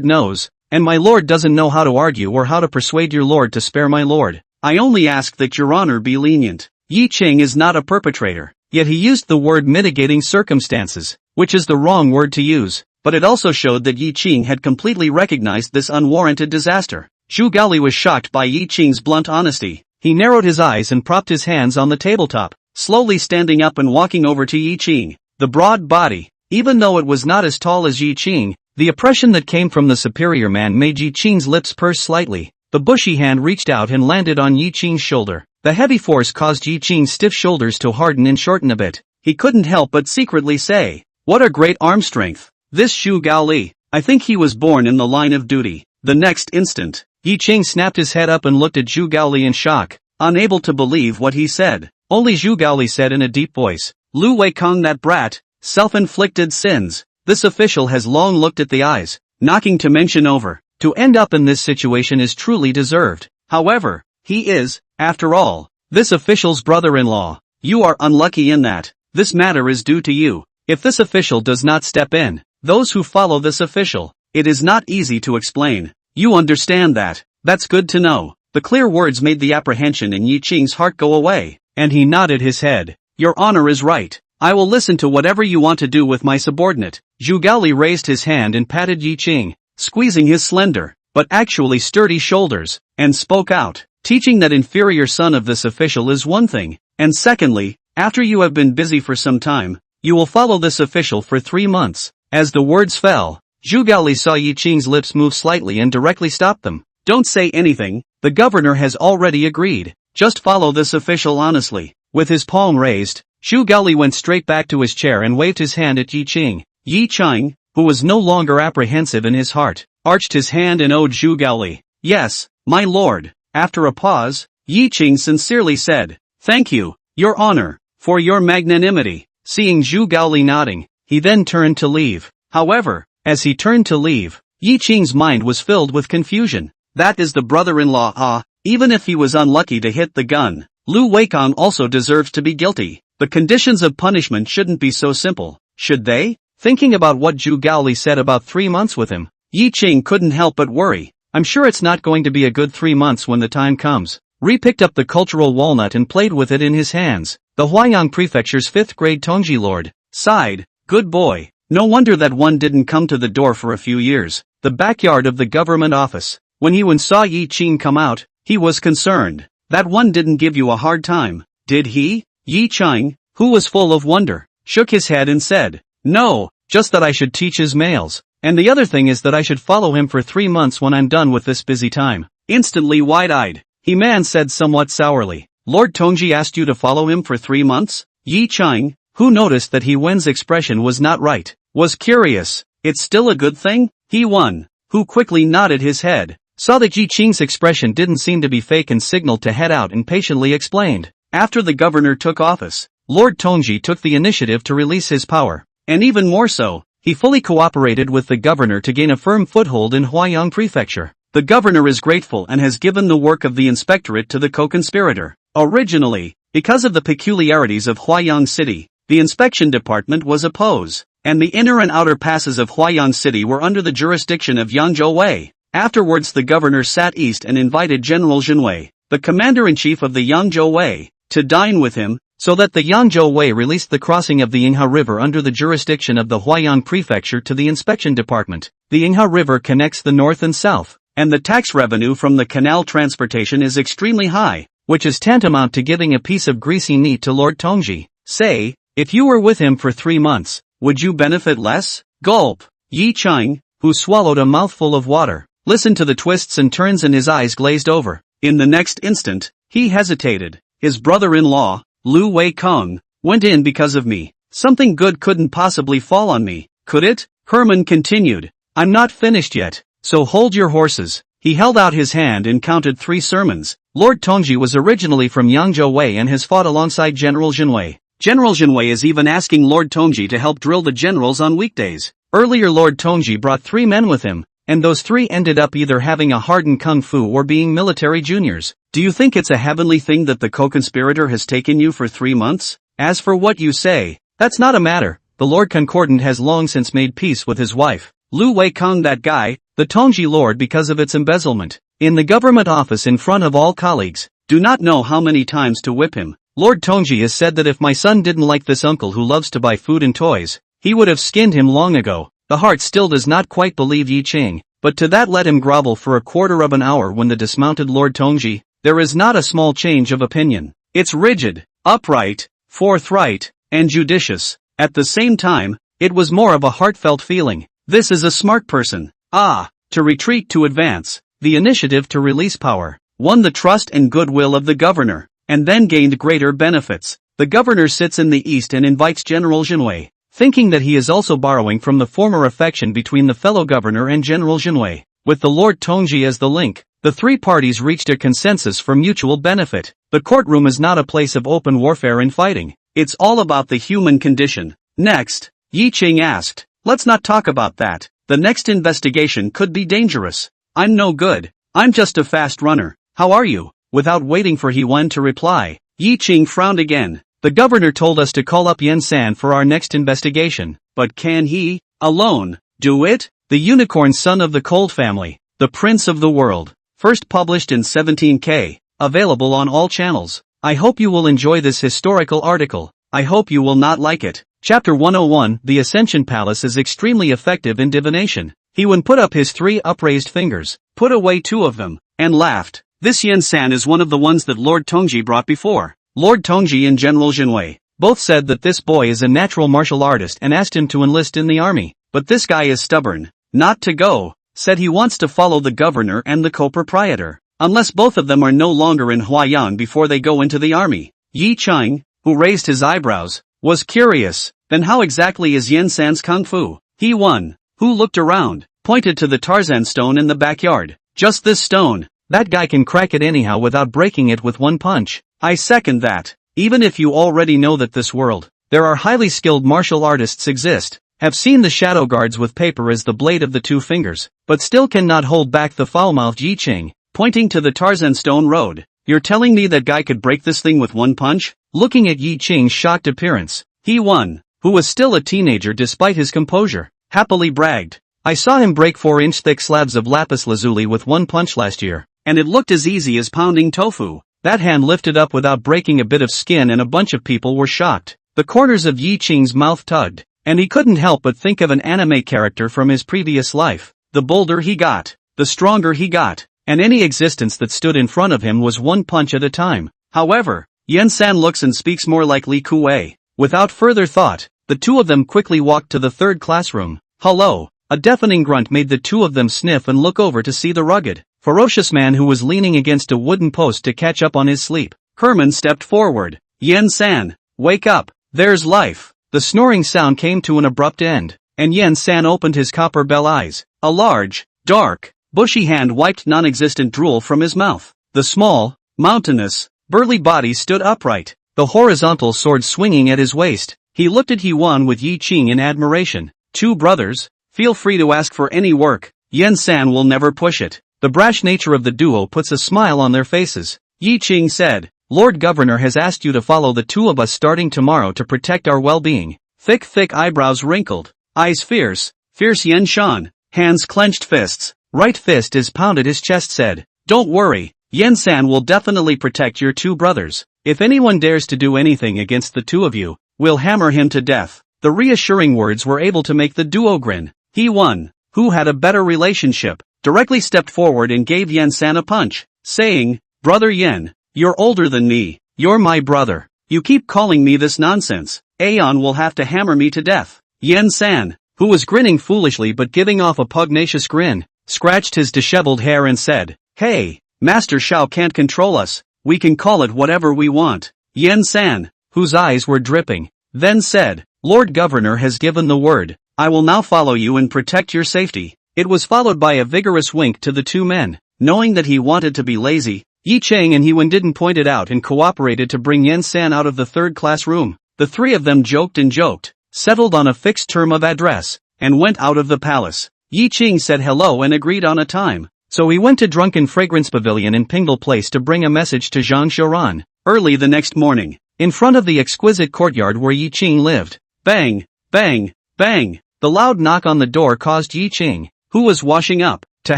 knows, and my lord doesn't know how to argue or how to persuade your lord to spare my lord. I only ask that your honor be lenient." Yi Qing is not a perpetrator, yet he used the word mitigating circumstances, which is the wrong word to use, but it also showed that Yi Qing had completely recognized this unwarranted disaster. Zhu Gaoli was shocked by Yi Qing's blunt honesty. He narrowed his eyes and propped his hands on the tabletop, slowly standing up and walking over to Yi Qing. The broad body, even though it was not as tall as Yi Qing, the oppression that came from the superior man made Yi Qing's lips purse slightly. The bushy hand reached out and landed on Yi Qing's shoulder. The heavy force caused Yi Qing's stiff shoulders to harden and shorten a bit. He couldn't help but secretly say, "What a great arm strength. This Zhu Gaoli, I think he was born in the line of duty." The next instant, Yi Qing snapped his head up and looked at Zhu Gaoli in shock, unable to believe what he said. Only Zhu Gaoli said in a deep voice, Lu Weikong, that brat, self-inflicted sins. This official has long looked at the eyes, knocking to mention over. To end up in this situation is truly deserved. However, he is, after all, this official's brother-in-law. You are unlucky in that. This matter is due to you. If this official does not step in, those who follow this official, it is not easy to explain. You understand that. That's good to know. The clear words made the apprehension in Yi Qing's heart go away, and he nodded his head. Your honor is right. I will listen to whatever you want to do with my subordinate. Zhu Gaoli raised his hand and patted Yi Qing, squeezing his slender, but actually sturdy shoulders, and spoke out. Teaching that inferior son of this official is one thing, and secondly, after you have been busy for some time, you will follow this official for 3 months. As the words fell, Zhu Gaoli saw Yi Qing's lips move slightly and directly stopped them. Don't say anything, the governor has already agreed. Just follow this official honestly. With his palm raised, Zhu Gaoli went straight back to his chair and waved his hand at Yi Qing. Yi Qing, who was no longer apprehensive in his heart, arched his hand and owed Zhu Gaoli. Yes, my lord. After a pause, Yi Qing sincerely said, Thank you, your honor, for your magnanimity. Seeing Zhu Gaoli nodding, he then turned to leave. However, as he turned to leave, Yi Qing's mind was filled with confusion. That is the brother-in-law, even if he was unlucky to hit the gun, Lu Weikong also deserves to be guilty. The conditions of punishment shouldn't be so simple, should they? Thinking about what Zhu Gaoli said about 3 months with him, Yi Qing couldn't help but worry. I'm sure it's not going to be a good 3 months when the time comes. Ri picked up the cultural walnut and played with it in his hands. The Huayang Prefecture's 5th grade Tongji lord sighed, good boy. No wonder that one didn't come to the door for a few years. The backyard of the government office. When he saw Yi Qing come out, he was concerned. That one didn't give you a hard time, did he? Yi Qing, who was full of wonder, shook his head and said, No, just that I should teach his males. And the other thing is that I should follow him for 3 months when I'm done with this busy time. Instantly wide-eyed, He-Man said somewhat sourly, Lord Tongji asked you to follow him for 3 months? Yi Qing, who noticed that He-Wen's expression was not right, was curious. It's still a good thing? He-Wen, who quickly nodded his head, saw that Yi Qing's expression didn't seem to be fake and signaled to head out and patiently explained. After the governor took office, Lord Tongji took the initiative to release his power, and even more so, he fully cooperated with the governor to gain a firm foothold in Huayang Prefecture. The governor is grateful and has given the work of the inspectorate to the co-conspirator. Originally, because of the peculiarities of Huayang City, the inspection department was opposed, and the inner and outer passes of Huayang City were under the jurisdiction of Yangzhou Wei. Afterwards the governor sat east and invited General Jinwei, the commander-in-chief of the Yangzhou Wei, to dine with him, so that the Yangzhou Wei released the crossing of the Yinghe River under the jurisdiction of the Huayang Prefecture to the inspection department. The Yinghe River connects the north and south, and the tax revenue from the canal transportation is extremely high, which is tantamount to giving a piece of greasy meat to Lord Tongji. Say, if you were with him for 3 months, would you benefit less? Gulp. Yi Qing, who swallowed a mouthful of water, listened to the twists and turns and his eyes glazed over. In the next instant, he hesitated. His brother-in-law, Lu Weikong, went in because of me. Something good couldn't possibly fall on me, could it? Herman continued. I'm not finished yet, so hold your horses. He held out his hand and counted 3 sermons. Lord Tongji was originally from Yangzhou Wei and has fought alongside General Jinwei. General Jinwei is even asking Lord Tongji to help drill the generals on weekdays. Earlier Lord Tongji brought 3 men with him, and those 3 ended up either having a hardened kung fu or being military juniors. Do you think it's a heavenly thing that the co-conspirator has taken you for 3 months? As for what you say, that's not a matter. The Lord Concordant has long since made peace with his wife, Lu Weikong, that guy, the Tongji Lord, because of its embezzlement. In the government office in front of all colleagues, do not know how many times to whip him. Lord Tongji has said that if my son didn't like this uncle who loves to buy food and toys, he would have skinned him long ago. The heart still does not quite believe Yi Qing, but to that let him grovel for a quarter of an hour when the dismounted Lord Tongji. There is not a small change of opinion. It's rigid, upright, forthright, and judicious. At the same time, it was more of a heartfelt feeling. This is a smart person. To retreat, to advance, the initiative to release power, won the trust and goodwill of the governor, and then gained greater benefits. The governor sits in the east and invites General Jinwei, thinking that he is also borrowing from the former affection between the fellow governor and General Jinwei. With the Lord Tongji as the link, The three parties reached a consensus for mutual benefit. The courtroom is not a place of open warfare and fighting. It's all about the human condition. Next, Yi Ching asked, let's not talk about that. The next investigation could be dangerous. I'm no good. I'm just a fast runner. How are you? Without waiting for He Wen to reply, Yi Ching frowned again. The governor told us to call up Yen San for our next investigation. But can he, alone, do it? The unicorn son of the Cold family, the prince of the world. First published in 17K, available on all channels. I hope you will enjoy this historical article. I hope you will not like it. Chapter 101. The Ascension Palace is extremely effective in divination. He Wen put up his 3 upraised fingers, put away 2 of them, and laughed. This Yen San is one of the ones that Lord Tongji brought before. Lord Tongji and General Jinwei both said that this boy is a natural martial artist and asked him to enlist in the army. But this guy is stubborn. Not to go. Said he wants to follow the governor and the co-proprietor. Unless both of them are no longer in Huayan before they go into the army. Yi Ching, who raised his eyebrows, was curious. Then how exactly is Yen San's kung fu? He Wen, who looked around, pointed to the Tarzan stone in the backyard. Just this stone. That guy can crack it anyhow without breaking it with one punch. I second that. Even if you already know that this world, there are highly skilled martial artists exist, have seen the shadow guards with paper as the blade of the 2 fingers, but still cannot hold back the foul-mouthed Yi Ching, pointing to the Tarzan stone road. You're telling me that guy could break this thing with one punch? Looking at Yi Ching's shocked appearance, He Wen, who was still a teenager despite his composure, happily bragged. I saw him break 4-inch thick slabs of lapis lazuli with one punch last year, and it looked as easy as pounding tofu. That hand lifted up without breaking a bit of skin and a bunch of people were shocked. The corners of Yi Ching's mouth tugged, and he couldn't help but think of an anime character from his previous life. The bolder he got, the stronger he got, and any existence that stood in front of him was one punch at a time. However, Yen San looks and speaks more like Li Kuei. Without further thought, the 2 of them quickly walked to the 3rd classroom. Hello. A deafening grunt made the 2 of them sniff and look over to see the rugged, ferocious man who was leaning against a wooden post to catch up on his sleep. Herman stepped forward. Yen San, wake up. There's life. The snoring sound came to an abrupt end, and Yen San opened his copper bell eyes. A large, dark, bushy hand wiped non-existent drool from his mouth. The small, mountainous, burly body stood upright, the horizontal sword swinging at his waist. He looked at He Wen with Yi Ching in admiration. 2 brothers? Feel free to ask for any work. Yen San will never push it. The brash nature of the duo puts a smile on their faces. Yi Ching said, Lord Governor has asked you to follow the 2 of us starting tomorrow to protect our well-being. Thick eyebrows wrinkled. Eyes fierce Yen Shan. Hands clenched fists. Right fist is pounded his chest said, don't worry. Yen San will definitely protect your 2 brothers. If anyone dares to do anything against the 2 of you, we'll hammer him to death. The reassuring words were able to make the duo grin. He Wen, who had a better relationship, directly stepped forward and gave Yen San a punch, saying, Brother Yen, you're older than me, you're my brother. You keep calling me this nonsense. Aeon will have to hammer me to death. Yen San, who was grinning foolishly but giving off a pugnacious grin, scratched his disheveled hair and said, Hey, Master Shao can't control us, we can call it whatever we want. Yen San, whose eyes were dripping, then said, Lord Governor has given the word. I will now follow you and protect your safety. It was followed by a vigorous wink to the 2 men. Knowing that he wanted to be lazy, Yi Ching and He Wen didn't point it out and cooperated to bring Yen San out of the 3rd class room. The 3 of them joked, settled on a fixed term of address, and went out of the palace. Yi Ching said hello and agreed on a time. So he went to Drunken Fragrance Pavilion in Pingdal Place to bring a message to Zhang Xiaoran. Early the next morning, in front of the exquisite courtyard where Yi Ching lived, bang, bang, bang. The loud knock on the door caused Yi Ching, who was washing up, to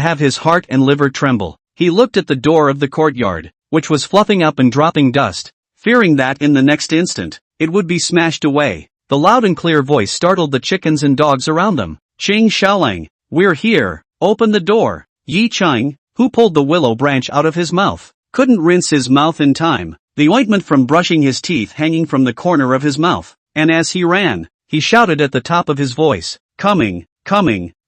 have his heart and liver tremble. He looked at the door of the courtyard, which was fluffing up and dropping dust, fearing that in the next instant, it would be smashed away. The loud and clear voice startled the chickens and dogs around them. Ching Xiaolang, we're here, open the door. Yi Ching, who pulled the willow branch out of his mouth, couldn't rinse his mouth in time, the ointment from brushing his teeth hanging from the corner of his mouth, and as he ran, he shouted at the top of his voice, coming,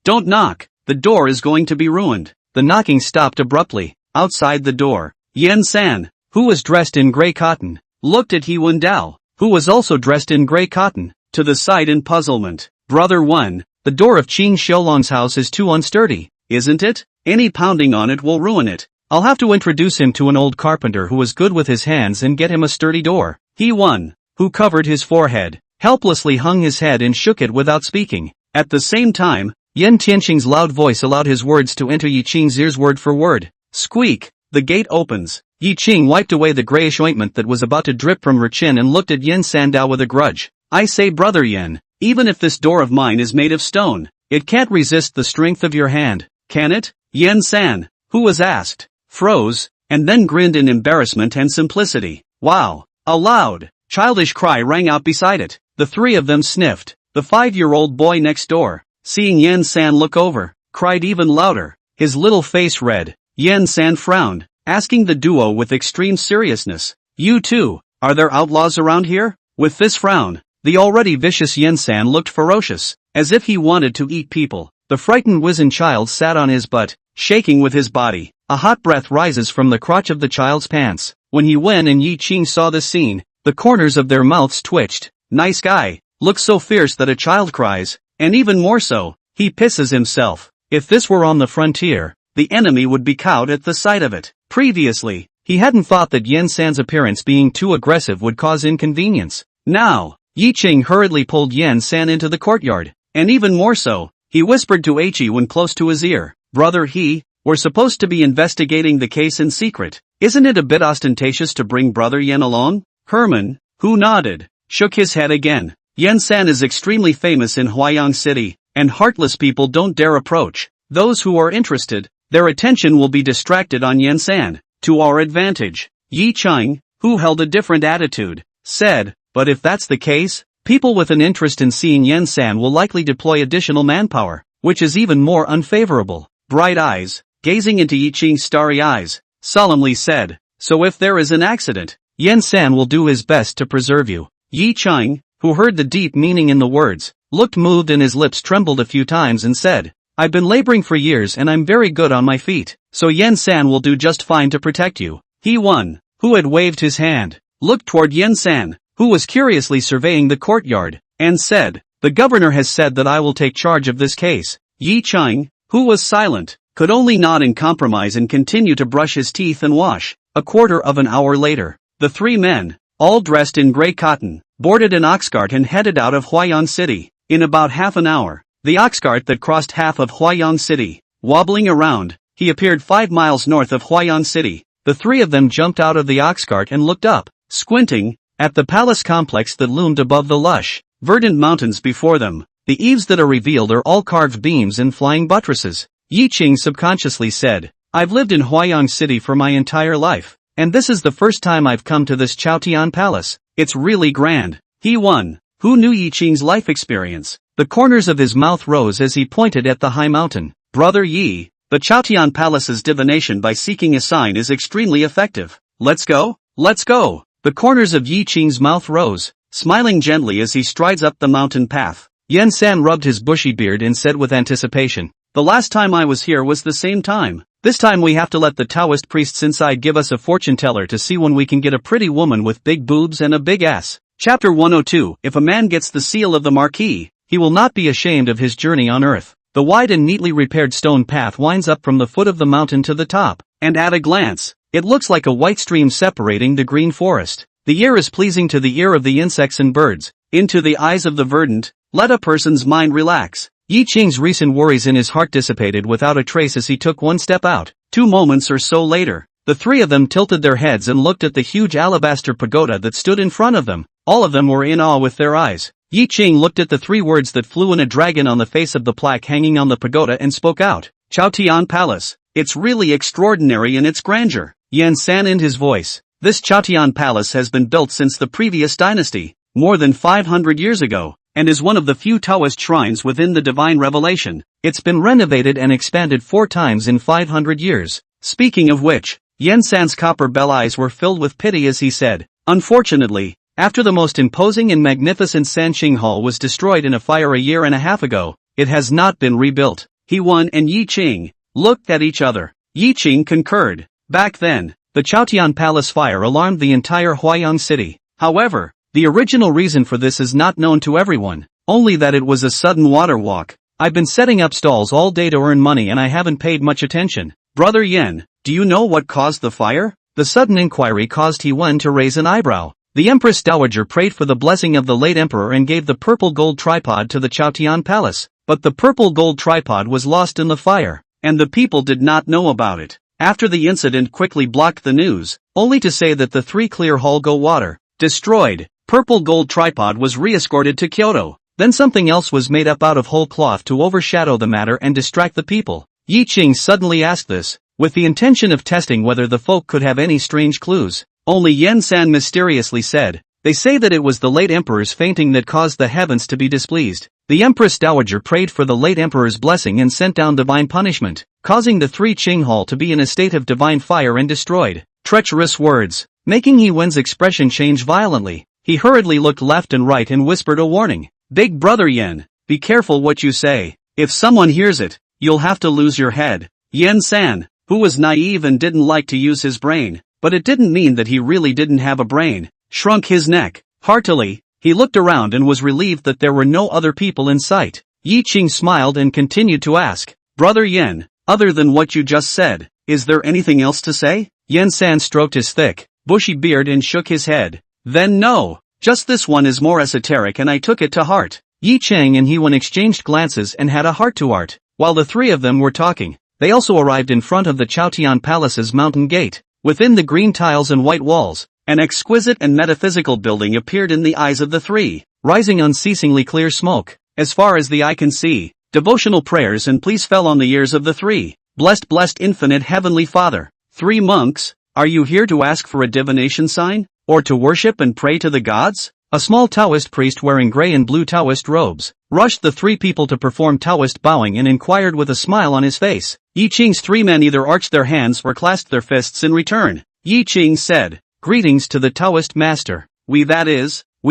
don't knock, the door is going to be ruined. The knocking stopped abruptly. Outside the door, Yen San, who was dressed in gray cotton, looked at He Wen Dao, who was also dressed in gray cotton, to the side in puzzlement. Brother Wen, the door of Qing Xiaolong's house is too unsturdy, isn't it? Any pounding on it will ruin it. I'll have to introduce him to an old carpenter who was good with his hands and get him a sturdy door. He won, who covered his forehead, helplessly hung his head and shook it without speaking. At the same time, Yan Tianqing's loud voice allowed his words to enter Yi Qing's ears word for word. Squeak, the gate opens. Yi Qing wiped away the grayish ointment that was about to drip from her chin and looked at Yen Sandao with a grudge. I say brother Yen, even if this door of mine is made of stone, it can't resist the strength of your hand, can it? Yen San, who was asked, froze, and then grinned in embarrassment and simplicity. Wow! A loud, childish cry rang out beside it. The three of them sniffed. The 5-year-old boy next door, seeing Yen San look over, cried even louder, his little face red. Yen San frowned, asking the duo with extreme seriousness, you too, are there outlaws around here? With this frown, the already vicious Yen San looked ferocious, as if he wanted to eat people. The frightened wizened child sat on his butt, shaking with his body. A hot breath rises from the crotch of the child's pants. When He Wen and Yi Qing saw this scene, the corners of their mouths twitched. Nice guy, looks so fierce that a child cries, and even more so, he pisses himself. If this were on the frontier, the enemy would be cowed at the sight of it. Previously, he hadn't thought that Yen San's appearance being too aggressive would cause inconvenience. Now, Yi Qing hurriedly pulled Yen San into the courtyard, and even more so, he whispered to He Wen close to his ear, Brother He, we're supposed to be investigating the case in secret. Isn't it a bit ostentatious to bring Brother Yen along? Herman, who nodded, shook his head again. Yen San is extremely famous in Huayang City, and heartless people don't dare approach. Those who are interested, their attention will be distracted on Yen San, to our advantage. Yi Qing, who held a different attitude, said, but if that's the case, people with an interest in seeing Yen San will likely deploy additional manpower, which is even more unfavorable. Bright eyes, gazing into Yi Qing's starry eyes, solemnly said, so if there is an accident, Yen San will do his best to preserve you. Yi Qing, who heard the deep meaning in the words, looked moved and his lips trembled a few times and said, I've been laboring for years and I'm very good on my feet, so Yen San will do just fine to protect you. He Wen, who had waved his hand, looked toward Yen San, who was curiously surveying the courtyard, and said, the governor has said that I will take charge of this case. Yi Qing, who was silent, could only nod in compromise and continue to brush his teeth and wash. A quarter of an hour later, the three men, all dressed in gray cotton, boarded an oxcart and headed out of Huayang City. In about half an hour, the oxcart that crossed half of Huayang City, wobbling around, he appeared 5 miles north of Huayang City. The three of them jumped out of the oxcart and looked up, squinting, at the palace complex that loomed above the lush, verdant mountains before them. The eaves that are revealed are all carved beams and flying buttresses. Yi Qing subconsciously said, I've lived in Huayang City for my entire life, and this is the first time I've come to this Chaotian Palace. It's really grand. He Wen, who knew Yi Qing's life experience. The corners of his mouth rose as he pointed at the high mountain. Brother Yi, the Chaotian Palace's divination by seeking a sign is extremely effective. Let's go? Let's go! The corners of Yi Qing's mouth rose, smiling gently as he strides up the mountain path. Yen San rubbed his bushy beard and said with anticipation, the last time I was here was the same time. This time we have to let the Taoist priests inside give us a fortune teller to see when we can get a pretty woman with big boobs and a big ass. Chapter 102. If a man gets the seal of the Marquis, he will not be ashamed of his journey on earth. The wide and neatly repaired stone path winds up from the foot of the mountain to the top, and at a glance, it looks like a white stream separating the green forest. The air is pleasing to the ear of the insects and birds. Into the eyes of the verdant, let a person's mind relax. Yi Qing's recent worries in his heart dissipated without a trace as he took one step out. 2 moments or so later, the three of them tilted their heads and looked at the huge alabaster pagoda that stood in front of them. All of them were in awe with their eyes. Yi Qing looked at the 3 words that flew in a dragon on the face of the plaque hanging on the pagoda and spoke out. Chaotian Palace. It's really extraordinary in its grandeur. Yen San in his voice. This Chaotian Palace has been built since the previous dynasty, more than 500 years ago, and is one of the few Taoist shrines within the divine revelation. It's been renovated and expanded 4 times in 500 years. Speaking of which, Yen San's copper bell eyes were filled with pity as he said, unfortunately, after the most imposing and magnificent Sanqing Hall was destroyed in a fire a year and a half ago, it has not been rebuilt. He Wen and Yi Qing looked at each other. Yi Qing concurred. Back then, the Chaotian Palace fire alarmed the entire Huayang City. However, the original reason for this is not known to everyone, only that it was a sudden water walk. I've been setting up stalls all day to earn money and I haven't paid much attention. Brother Yen, do you know what caused the fire? The sudden inquiry caused He-Wen to raise an eyebrow. The Empress Dowager prayed for the blessing of the late emperor and gave the purple gold tripod to the Chaotian Palace, but the purple gold tripod was lost in the fire, and the people did not know about it. After the incident quickly blocked the news, only to say that the 3 clear hall go water, destroyed, purple gold tripod was re-escorted to Kyoto. Then something else was made up out of whole cloth to overshadow the matter and distract the people. Yi Qing suddenly asked this, with the intention of testing whether the folk could have any strange clues. Only Yen San mysteriously said, they say that it was the late emperor's fainting that caused the heavens to be displeased. The Empress Dowager prayed for the late emperor's blessing and sent down divine punishment, causing the 3 Qing Hall to be in a state of divine fire and destroyed. Treacherous words, making He-Wen's expression change violently. He hurriedly looked left and right and whispered a warning. Big brother Yen, be careful what you say. If someone hears it, you'll have to lose your head. Yen San, who was naive and didn't like to use his brain, but it didn't mean that he really didn't have a brain, shrunk his neck. Heartily, he looked around and was relieved that there were no other people in sight. Yi Qing smiled and continued to ask, Brother Yen, other than what you just said, is there anything else to say? Yen San stroked his thick, bushy beard and shook his head. Then no, just this one is more esoteric and I took it to heart. Yi Qing and He-Wen exchanged glances and had a heart-to-heart. While the 3 of them were talking, they also arrived in front of the Chaotian Palace's mountain gate. Within the green tiles and white walls, an exquisite and metaphysical building appeared in the eyes of the 3, rising unceasingly clear smoke. As far as the eye can see, devotional prayers and pleas fell on the ears of the 3. Blessed infinite heavenly Father. 3 monks, are you here to ask for a divination sign? Or to worship and pray to the gods? A small Taoist priest wearing gray and blue Taoist robes, rushed the 3 people to perform Taoist bowing and inquired with a smile on his face. Yi Qing's 3 men either arched their hands or clasped their fists in return. Yi Qing said, Greetings to the Taoist master. We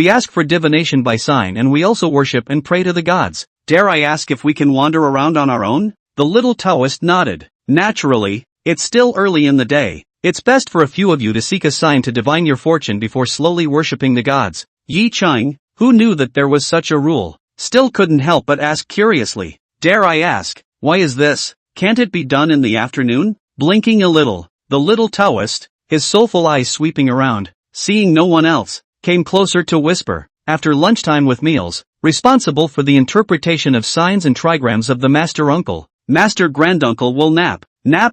ask for divination by sign and we also worship and pray to the gods. Dare I ask if we can wander around on our own? The little Taoist nodded. Naturally, it's still early in the day. It's best for a few of you to seek a sign to divine your fortune before slowly worshipping the gods. Yi Qing, who knew that there was such a rule, still couldn't help but ask curiously, Dare I ask, why is this? Can't it be done in the afternoon? Blinking a little, the little Taoist, his soulful eyes sweeping around, seeing no one else, came closer to whisper, after lunchtime with meals, responsible for the interpretation of signs and trigrams of the master uncle. Master granduncle will nap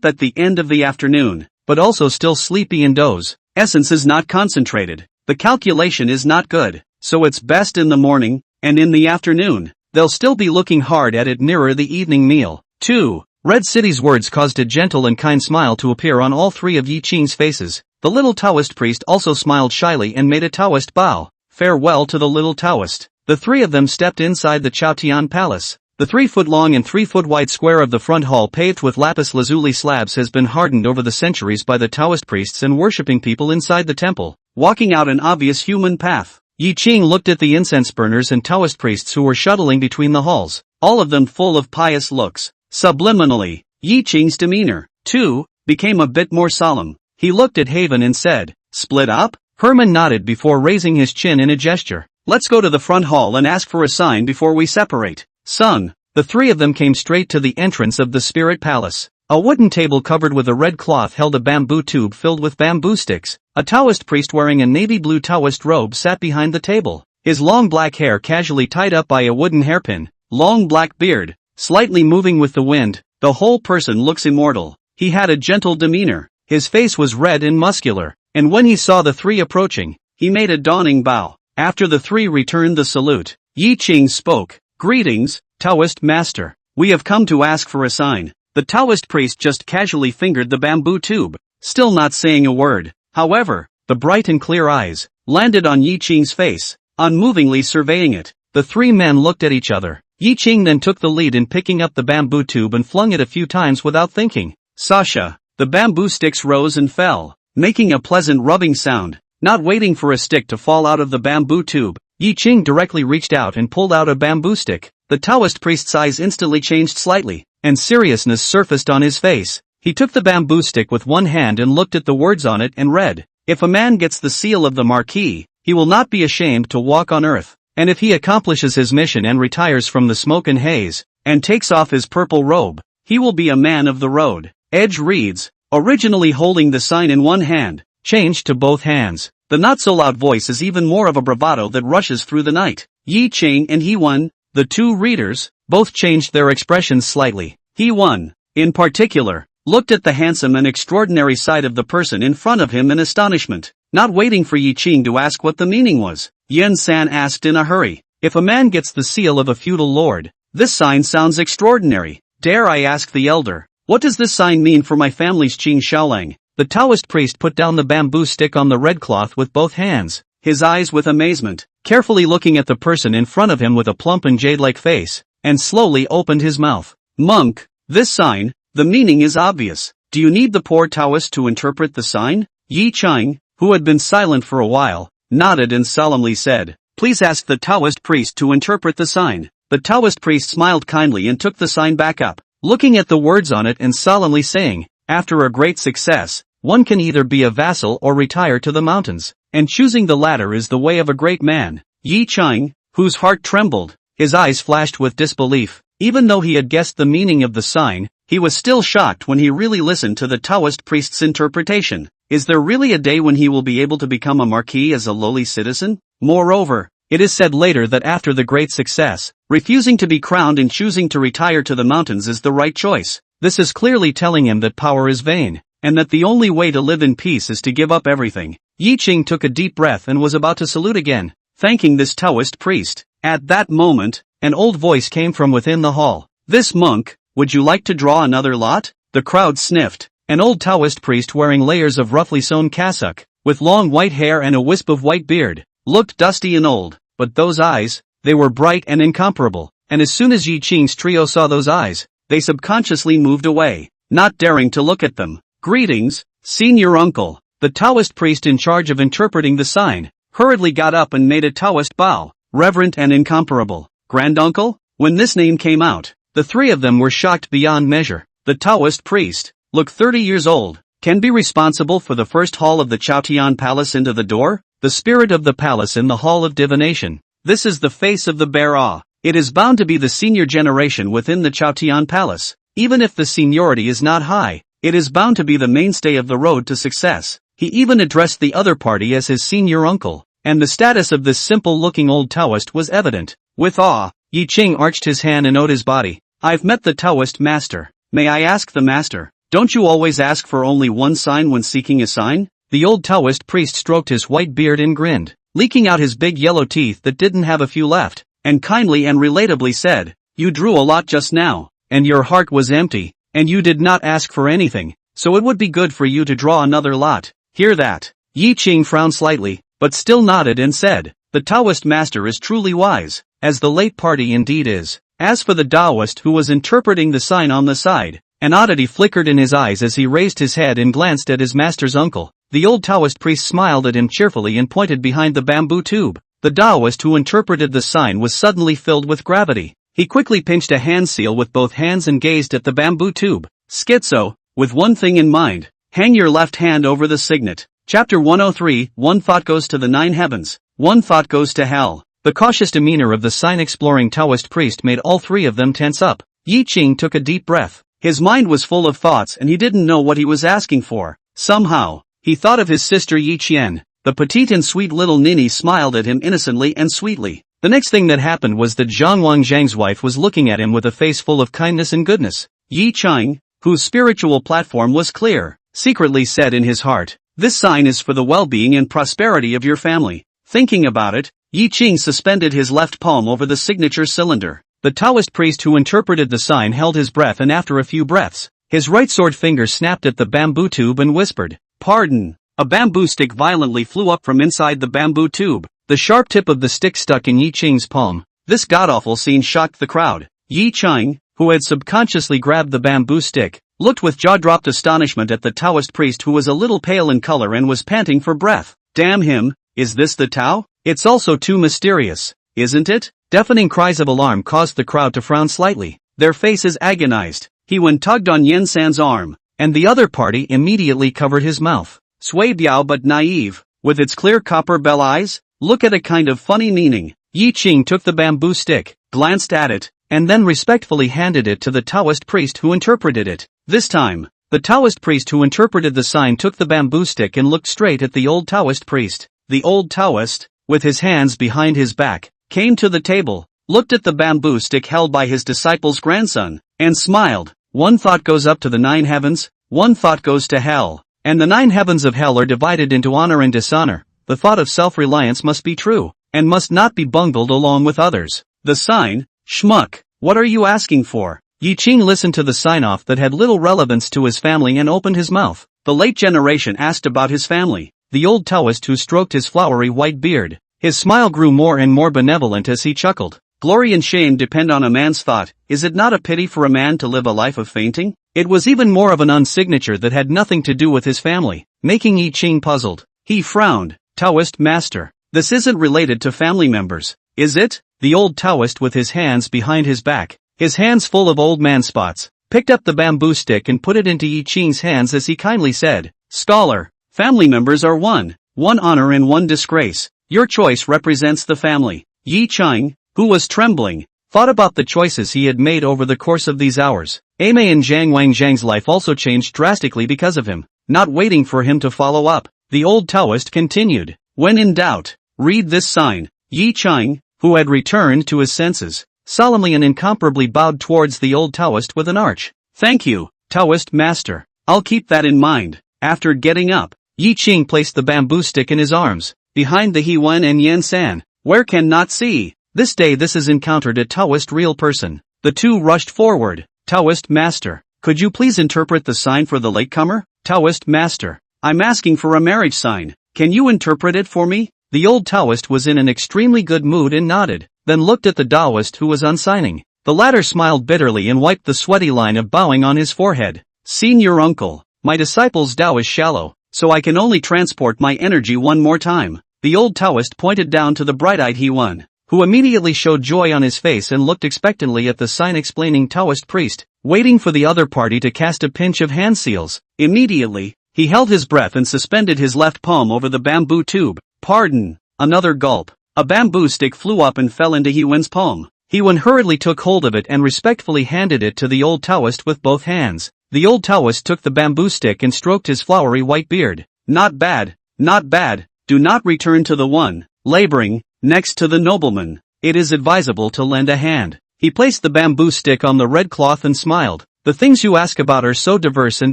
at the end of the afternoon, but also still sleepy and doze. Essence is not concentrated. The calculation is not good, so it's best in the morning, and in the afternoon, they'll still be looking hard at it nearer the evening meal. 2. Red City's words caused a gentle and kind smile to appear on all 3 of Yi Qing's faces. The little Taoist priest also smiled shyly and made a Taoist bow. Farewell to the little Taoist. The 3 of them stepped inside the Chaotian Palace. The 3-foot-long and 3-foot-wide square of the front hall paved with lapis lazuli slabs has been hardened over the centuries by the Taoist priests and worshipping people inside the temple, walking out an obvious human path. Yi Qing looked at the incense burners and Taoist priests who were shuttling between the halls, all of them full of pious looks. Subliminally, Yi Qing's demeanor, too, became a bit more solemn. He looked at Haven and said, Split up? Herman nodded before raising his chin in a gesture. Let's go to the front hall and ask for a sign before we separate. Son. The 3 of them came straight to the entrance of the Spirit Palace. A wooden table covered with a red cloth held a bamboo tube filled with bamboo sticks. A Taoist priest wearing a navy blue Taoist robe sat behind the table, his long black hair casually tied up by a wooden hairpin, long black beard, slightly moving with the wind. The whole person looks immortal. He had a gentle demeanor, his face was red and muscular, and when he saw the 3 approaching, he made a dawning bow. After the 3 returned the salute, Yi Qing spoke, Greetings, Taoist master. We have come to ask for a sign. The Taoist priest just casually fingered the bamboo tube, still not saying a word. However, the bright and clear eyes landed on Yi Qing's face, unmovingly surveying it. The 3 men looked at each other. Yi Qing then took the lead in picking up the bamboo tube and flung it a few times without thinking. Sasha, the bamboo sticks rose and fell, making a pleasant rubbing sound. Not waiting for a stick to fall out of the bamboo tube, Yi Qing directly reached out and pulled out a bamboo stick. The Taoist priest's eyes instantly changed slightly, and seriousness surfaced on his face. He took the bamboo stick with one hand and looked at the words on it and read, If a man gets the seal of the Marquis, he will not be ashamed to walk on earth. And if he accomplishes his mission and retires from the smoke and haze, and takes off his purple robe, he will be a man of the road. Edge reads, originally holding the sign in one hand, changed to both hands. The not-so-loud voice is even more of a bravado that rushes through the night. Yi Ching and Hee-won, the two readers, both changed their expressions slightly. Hee-won, in particular, looked at the handsome and extraordinary side of the person in front of him in astonishment. Not waiting for Yi Ching to ask what the meaning was, Yen-san asked in a hurry, "If a man gets the seal of a feudal lord, this sign sounds extraordinary. Dare I ask the elder, what does this sign mean for my family's Qing Shaolang?" The Taoist priest put down the bamboo stick on the red cloth with both hands, his eyes with amazement, carefully looking at the person in front of him with a plump and jade-like face, and slowly opened his mouth. "Monk, this sign, the meaning is obvious. Do you need the poor Taoist to interpret the sign?" Yi Ching, who had been silent for a while, nodded and solemnly said, "Please ask the Taoist priest to interpret the sign." The Taoist priest smiled kindly and took the sign back up, looking at the words on it and solemnly saying, "After a great success, one can either be a vassal or retire to the mountains, and choosing the latter is the way of a great man." Yi Ching, whose heart trembled, his eyes flashed with disbelief. Even though he had guessed the meaning of the sign, he was still shocked when he really listened to the Taoist priest's interpretation. Is there really a day when he will be able to become a marquis as a lowly citizen? Moreover, it is said later that after the great success, refusing to be crowned and choosing to retire to the mountains is the right choice. This is clearly telling him that power is vain, and that the only way to live in peace is to give up everything. Yi Ching took a deep breath and was about to salute again, thanking this Taoist priest. At that moment, an old voice came from within the hall. "This monk, would you like to draw another lot?" The crowd sniffed. An old Taoist priest wearing layers of roughly sewn cassock, with long white hair and a wisp of white beard, looked dusty and old, but those eyes, they were bright and incomparable, and as soon as Yi Ching's trio saw those eyes, they subconsciously moved away, not daring to look at them. "Greetings, senior uncle." The Taoist priest in charge of interpreting the sign, hurriedly got up and made a Taoist bow. "Reverent and incomparable, granduncle?" When this name came out, the three of them were shocked beyond measure. The Taoist priest, look 30 years old, can be responsible for the first hall of the Chaotian Palace into the door, the spirit of the palace in the hall of divination. This is the face of the bear awe. It is bound to be the senior generation within the Chaotian Palace. Even if the seniority is not high, it is bound to be the mainstay of the road to success. He even addressed the other party as his senior uncle, and the status of this simple-looking old Taoist was evident. With awe, Yi Ching arched his hand and owed his body. "I've met the Taoist master. May I ask the master, don't you always ask for only one sign when seeking a sign?" The old Taoist priest stroked his white beard and grinned, leaking out his big yellow teeth that didn't have a few left, and kindly and relatably said, "You drew a lot just now, and your heart was empty, and you did not ask for anything, so it would be good for you to draw another lot. Hear that?" Yi Ching frowned slightly, but still nodded and said, "The Taoist master is truly wise, as the late party indeed is." As for the Taoist who was interpreting the sign on the side, an oddity flickered in his eyes as he raised his head and glanced at his master's uncle. The old Taoist priest smiled at him cheerfully and pointed behind the bamboo tube. The Taoist who interpreted the sign was suddenly filled with gravity. He quickly pinched a hand seal with both hands and gazed at the bamboo tube. "Schizo, with one thing in mind, hang your left hand over the signet." Chapter 103, One thought goes to the 9 heavens, one thought goes to hell. The cautious demeanor of the sign-exploring Taoist priest made all three of them tense up. Yi Ching took a deep breath. His mind was full of thoughts and he didn't know what he was asking for. Somehow, he thought of his sister Yi Qian. The petite and sweet little ninny smiled at him innocently and sweetly. The next thing that happened was that Zhang Wangzhang's wife was looking at him with a face full of kindness and goodness. Yi Ching, whose spiritual platform was clear, secretly said in his heart, "This sign is for the well-being and prosperity of your family." Thinking about it, Yi Ching suspended his left palm over the signature cylinder. The Taoist priest who interpreted the sign held his breath, and after a few breaths, his right sword finger snapped at the bamboo tube and whispered, "Pardon." A bamboo stick violently flew up from inside the bamboo tube. The sharp tip of the stick stuck in Yi Ching's palm. This god-awful scene shocked the crowd. Yi Ching, who had subconsciously grabbed the bamboo stick, looked with jaw-dropped astonishment at the Taoist priest who was a little pale in color and was panting for breath. "Damn him, is this the Tao? It's also too mysterious, isn't it?" Deafening cries of alarm caused the crowd to frown slightly. Their faces agonized. He tugged on Yen San's arm, and the other party immediately covered his mouth. Sui Biao but naive, with its clear copper bell eyes, look at a kind of funny meaning. Yi Ching took the bamboo stick, glanced at it, and then respectfully handed it to the Taoist priest who interpreted it. This time, The Taoist priest who interpreted the sign took the bamboo stick and looked straight at the old Taoist priest. The old Taoist, with his hands behind his back, came to the table, looked at the bamboo stick held by his disciple's grandson, and smiled. One thought goes up to the 9 heavens, one thought goes to hell, and the 9 heavens of hell are divided into honor and dishonor. The thought of self-reliance must be true, and must not be bungled along with others. The sign, schmuck, what are you asking for? Yi Qing listened to the sign-off that had little relevance to his family and opened his mouth. The late generation asked about his family. The old Taoist who stroked his flowery white beard. His smile grew more and more benevolent as he chuckled. Glory and shame depend on a man's thought. Is it not a pity for a man to live a life of fainting? It was even more of an unsignature that had nothing to do with his family, making Yi Qing puzzled. He frowned. Taoist master. This isn't related to family members, is it? The old Taoist with his hands behind his back, his hands full of old man spots, picked up the bamboo stick and put it into Yi Qing's hands as he kindly said, Scholar, family members are one honor and one disgrace. Your choice represents the family. Yi Qing, who was trembling, thought about the choices he had made over the course of these hours. Aimei and Zhang Wangzhang's life also changed drastically because of him. Not waiting for him to follow up, the old Taoist continued. When in doubt, read this sign. Yi Qing, who had returned to his senses, solemnly and incomparably bowed towards the old Taoist with an arch. Thank you, Taoist master. I'll keep that in mind. After getting up, Yi Qing placed the bamboo stick in his arms, behind the He Wen and Yan San. Where can not see? This day this is encountered a Taoist real person. The two rushed forward. Taoist master, could you please interpret the sign for the latecomer? Taoist master, I'm asking for a marriage sign. Can you interpret it for me? The old Taoist was in an extremely good mood and nodded, then looked at the Taoist who was unsigning. The latter smiled bitterly and wiped the sweaty line of bowing on his forehead. Senior uncle, my disciple's Tao is shallow, so I can only transport my energy one more time. The old Taoist pointed down to the bright-eyed He Wen, who immediately showed joy on his face and looked expectantly at the sign-explaining Taoist priest, waiting for the other party to cast a pinch of hand seals. Immediately, he held his breath and suspended his left palm over the bamboo tube. Pardon. Another gulp. A bamboo stick flew up and fell into He Wen's palm. He Wen hurriedly took hold of it and respectfully handed it to the old Taoist with both hands. The old Taoist took the bamboo stick and stroked his flowery white beard. Not bad, not bad. Do not return to the one, laboring, next to the nobleman. It is advisable to lend a hand. He placed the bamboo stick on the red cloth and smiled. The things you ask about are so diverse and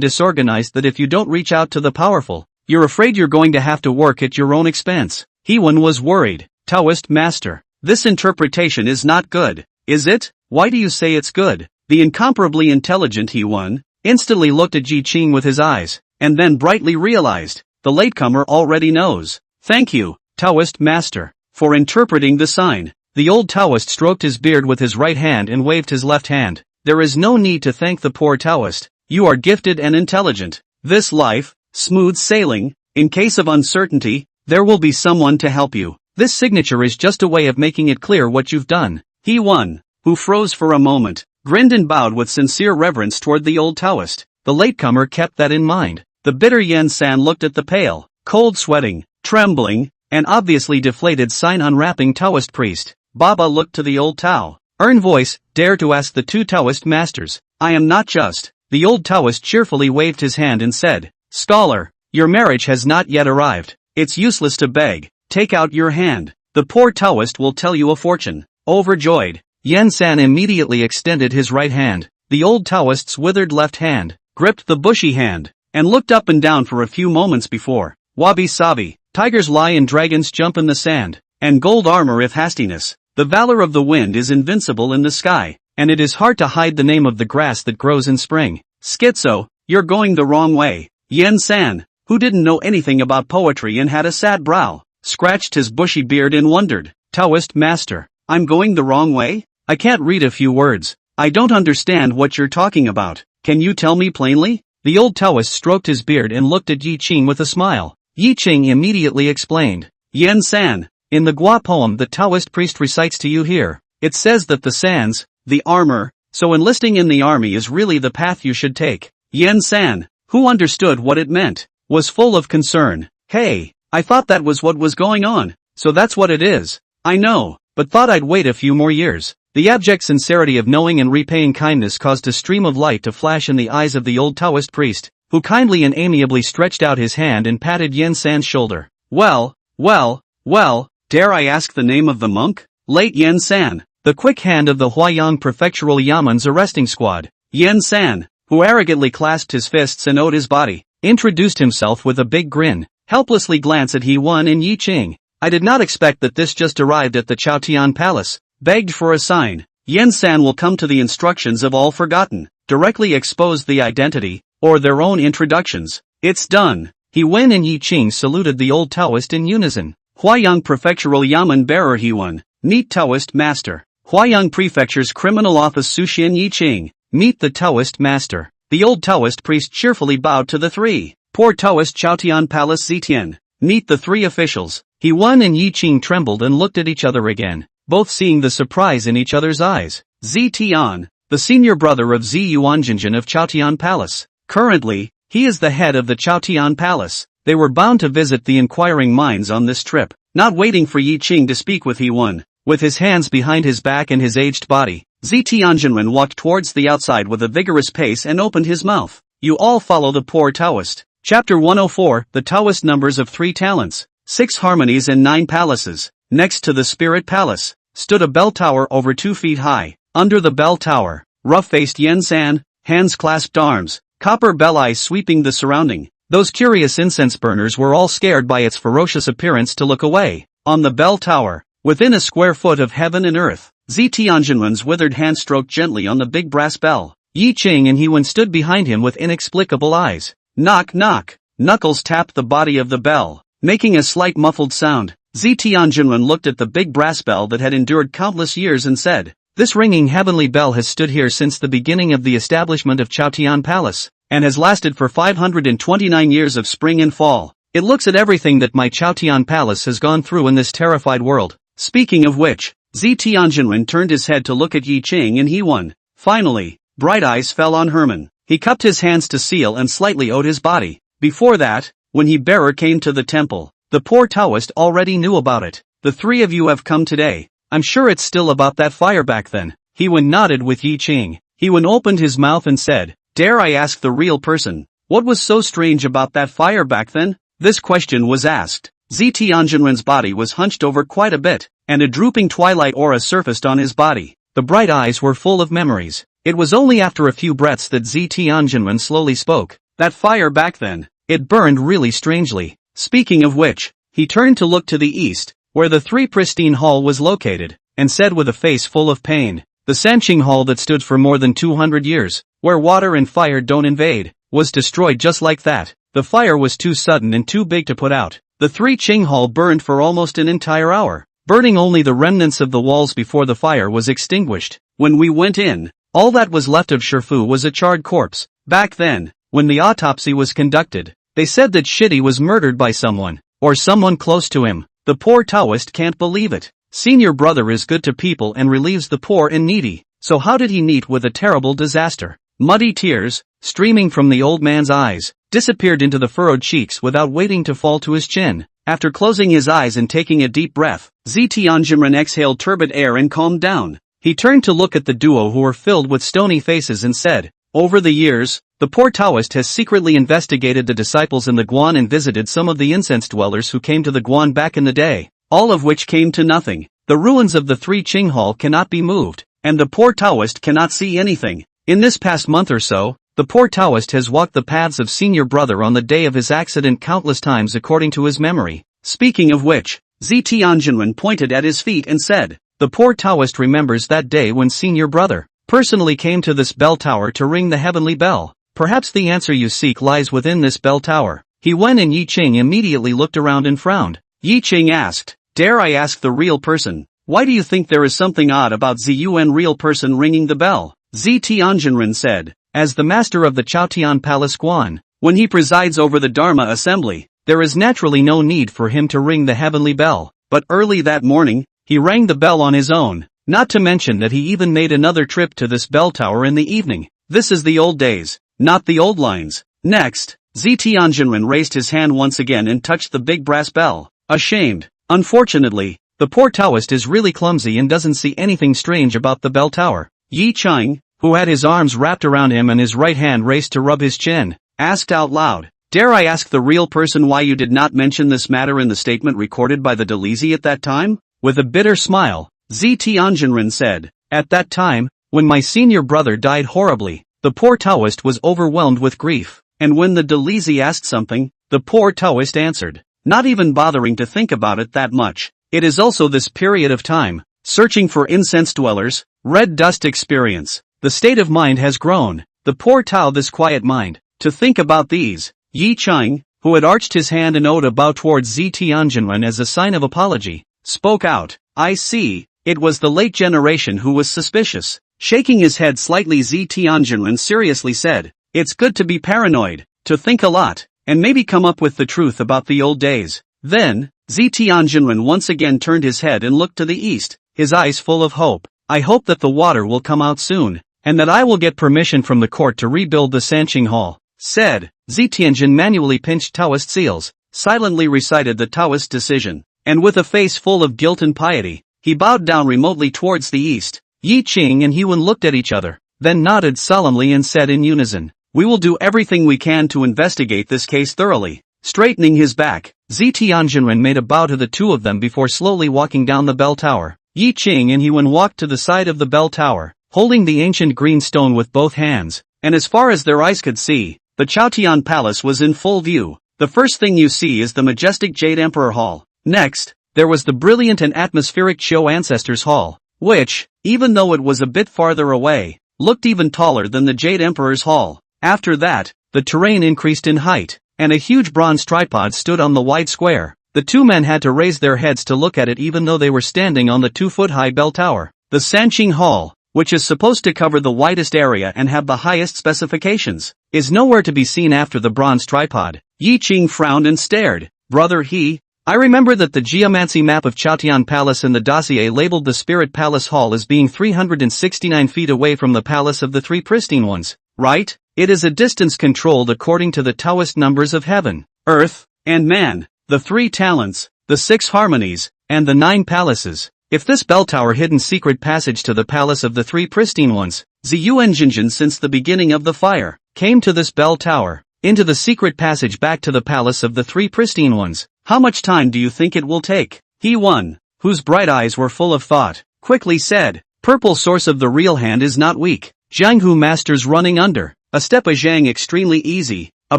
disorganized that if you don't reach out to the powerful, you're afraid you're going to have to work at your own expense. He Wen was worried. Taoist master, this interpretation is not good, is it? Why do you say it's good? The incomparably intelligent He Wen instantly looked at Yi Qing with his eyes, and then brightly realized, the latecomer already knows. Thank you, Taoist master, for interpreting the sign. The old Taoist stroked his beard with his right hand and waved his left hand. There is no need to thank the poor Taoist. You are gifted and intelligent. This life, smooth sailing. In case of uncertainty, there will be someone to help you. This signature is just a way of making it clear what you've done. He Wen, who froze for a moment, grinned and bowed with sincere reverence toward the old Taoist. The latecomer kept that in mind. The bitter Yan San looked at the pale, cold sweating, trembling, and obviously deflated sign unwrapping Taoist priest. Baba looked to the old Tao. Earn voice, dare to ask the two Taoist masters. I am not just. The old Taoist cheerfully waved his hand and said, Scholar, your marriage has not yet arrived. It's useless to beg. Take out your hand. The poor Taoist will tell you a fortune. Overjoyed, Yan San immediately extended his right hand. The old Taoist's withered left hand gripped the bushy hand, and looked up and down for a few moments before. Wabi-sabi, tigers lie and dragons jump in the sand, and gold armor if hastiness. The valor of the wind is invincible in the sky, and it is hard to hide the name of the grass that grows in spring. Schizo, you're going the wrong way. Yan San, who didn't know anything about poetry and had a sad brow, scratched his bushy beard and wondered. Taoist master, I'm going the wrong way? I can't read a few words. I don't understand what you're talking about. Can you tell me plainly? The old Taoist stroked his beard and looked at Yi Qing with a smile. Yi Qing immediately explained. Yan San, in the Gua poem the Taoist priest recites to you here, it says that the sands, the armor, so enlisting in the army is really the path you should take. Yan San, who understood what it meant, was full of concern. Hey, I thought that was what was going on, so that's what it is. I know, but thought I'd wait a few more years. The abject sincerity of knowing and repaying kindness caused a stream of light to flash in the eyes of the old Taoist priest, who kindly and amiably stretched out his hand and patted Yen San's shoulder. Well, dare I ask the name of the monk? Late Yen San, the quick hand of the Huayang Prefectural Yamen's arresting squad. Yen San, who arrogantly clasped his fists and owed his body, introduced himself with a big grin, helplessly glanced at He-Wan and Yi-Ching. I did not expect that this just arrived at the Chaotian Palace. Begged for a sign. Yen San will come to the instructions of all forgotten, directly expose the identity, or their own introductions. It's done. He-Wen and Yi-Ching saluted the old Taoist in unison. Huayang Prefectural Yamen Bearer He-Wan, meet Taoist Master. Huayang Prefecture's Criminal Office Suxian Yi-Ching, meet the Taoist Master. The old Taoist priest cheerfully bowed to the three. Poor Taoist Chaotian Palace Zitian, meet the three officials. He-Wan and Yi-Ching trembled and looked at each other again, both seeing the surprise in each other's eyes. Zitian, the senior brother of Zi Yuanjinjin of Chaotian Palace. Currently, he is the head of the Chaotian Palace. They were bound to visit the inquiring minds on this trip, not waiting for Yi-Ching to speak with He-Wan. With his hands behind his back and his aged body, Zitianjinwen walked towards the outside with a vigorous pace and opened his mouth. You all follow the poor Taoist. Chapter 104, The Taoist Numbers of 3 Talents, 6 Harmonies and 9 Palaces. Next to the Spirit Palace, stood a bell tower over 2 feet high. Under the bell tower, rough-faced Yen San, hands clasped arms, copper bell eyes sweeping the surrounding. Those curious incense burners were all scared by its ferocious appearance to look away. On the bell tower, within a square foot of heaven and earth, Zitianjinwen's withered hand stroked gently on the big brass bell. Yi-Ching and He-Wan stood behind him with inexplicable eyes. Knock knock. Knuckles tapped the body of the bell, making a slight muffled sound. Zitianjinwen looked at the big brass bell that had endured countless years and said, This ringing heavenly bell has stood here since the beginning of the establishment of Chaotian Palace, and has lasted for 529 years of spring and fall. It looks at everything that my Chaotian Palace has gone through in this terrified world. Speaking of which, Zitianjinwen turned his head to look at Yi-Ching and He-Wan. Finally, bright eyes fell on Herman. He cupped his hands to seal and slightly owed his body. Before that, when He-Bearer came to the temple, the poor Taoist already knew about it. The three of you have come today. I'm sure it's still about that fire back then. He-Wan nodded with Yi-Ching. He-Wan opened his mouth and said, Dare I ask the real person, what was so strange about that fire back then? This question was asked. Zitianjinwen's body was hunched over quite a bit, and a drooping twilight aura surfaced on his body. The bright eyes were full of memories. It was only after a few breaths that Zitianjinwen slowly spoke. That fire back then, it burned really strangely. Speaking of which, he turned to look to the east, where the three pristine hall was located, and said with a face full of pain, the Sanqing Hall that stood for more than 200 years, where water and fire don't invade, was destroyed just like that. The fire was too sudden and too big to put out. The three Qing Hall burned for almost an entire hour, burning only the remnants of the walls before the fire was extinguished. When we went in, all that was left of Shifu was a charred corpse. Back then, when the autopsy was conducted, they said that Shidi was murdered by someone, or someone close to him. The poor Taoist can't believe it. Senior brother is good to people and relieves the poor and needy, so how did he meet with a terrible disaster? Muddy tears, streaming from the old man's eyes, disappeared into the furrowed cheeks without waiting to fall to his chin. After closing his eyes and taking a deep breath, Zitianjinwen exhaled turbid air and calmed down. He turned to look at the duo who were filled with stony faces and said, Over the years, the poor Taoist has secretly investigated the disciples in the Guan and visited some of the incense dwellers who came to the Guan back in the day, all of which came to nothing. The ruins of the three Qing Hall cannot be moved, and the poor Taoist cannot see anything. In this past month or so, the poor Taoist has walked the paths of senior brother on the day of his accident countless times according to his memory. Speaking of which, Zitianjinwen pointed at his feet and said, The poor Taoist remembers that day when senior brother personally came to this bell tower to ring the heavenly bell. Perhaps the answer you seek lies within this bell tower. He-Wan and Yi-Ching immediately looked around and frowned. Yi-Ching asked, Dare I ask the real person, why do you think there is something odd about Ziyuan real person ringing the bell? Zitianjinwen said, As the master of the Chaotian Palace Guan, when he presides over the Dharma assembly, there is naturally no need for him to ring the heavenly bell. But early that morning, he rang the bell on his own, not to mention that he even made another trip to this bell tower in the evening. This is the old days, not the old lines. Next, Zitianjinwen raised his hand once again and touched the big brass bell. Ashamed. Unfortunately, The poor Taoist is really clumsy and doesn't see anything strange about the bell tower. Yi Cheng, who had his arms wrapped around him and his right hand raised to rub his chin, asked out loud, "Dare I ask the real person why you did not mention this matter in the statement recorded by the Dalizi at that time?" With a bitter smile, Zi Tianjinren said, "At that time, when my senior brother died horribly, the poor Taoist was overwhelmed with grief, and when the Dalizi asked something, the poor Taoist answered, not even bothering to think about it that much. It is also this period of time, searching for incense dwellers, red dust experience. The state of mind has grown, the poor Tao this quiet mind, to think about these." Yi Cheng, who had arched his hand and owed a bow towards Zi Tianjinren as a sign of apology, spoke out, "I see, it was the late generation who was suspicious." Shaking his head slightly, Zi Tianjinren seriously said, "It's good to be paranoid, to think a lot, and maybe come up with the truth about the old days." Then, Zi Tianjinren once again turned his head and looked to the east, his eyes full of hope. "I hope that the water will come out soon, and that I will get permission from the court to rebuild the Sanqing Hall," said. Zi Tianjin manually pinched Taoist seals, silently recited the Taoist decision, and with a face full of guilt and piety, he bowed down remotely towards the east. Yi Cheng and Hewen looked at each other, then nodded solemnly and said in unison, "We will do everything we can to investigate this case thoroughly." Straightening his back, Zi Tianjinren made a bow to the two of them before slowly walking down the bell tower. Yi Cheng and Hewen walked to the side of the bell tower, holding the ancient green stone with both hands, and as far as their eyes could see, the Chaotian Palace was in full view. The first thing you see is the majestic Jade Emperor Hall. Next, there was the brilliant and atmospheric Zhou Ancestors Hall, which, even though it was a bit farther away, looked even taller than the Jade Emperor's Hall. After that, the terrain increased in height, and a huge bronze tripod stood on the wide square. The two men had to raise their heads to look at it even though they were standing on the 2-foot-high bell tower. The Sanqing Hall, which is supposed to cover the widest area and have the highest specifications, is nowhere to be seen after the bronze tripod. Yi Cheng frowned and stared. "Brother He, I remember that the geomancy map of Chaotian Palace in the dossier labeled the Spirit Palace Hall as being 369 feet away from the Palace of the Three Pristine Ones, right? It is a distance controlled according to the Taoist numbers of heaven, earth, and man, the 3 talents, the 6 harmonies, and the 9 palaces. If this bell tower hidden secret passage to the Palace of the Three Pristine Ones, Ziyuanjinjin since the beginning of the fire, came to this bell tower, into the secret passage back to the Palace of the Three Pristine Ones, how much time do you think it will take?" He One, whose bright eyes were full of thought, quickly said, "Purple source of the real hand is not weak. Zhanghu masters running under. A step a Zhang extremely easy. A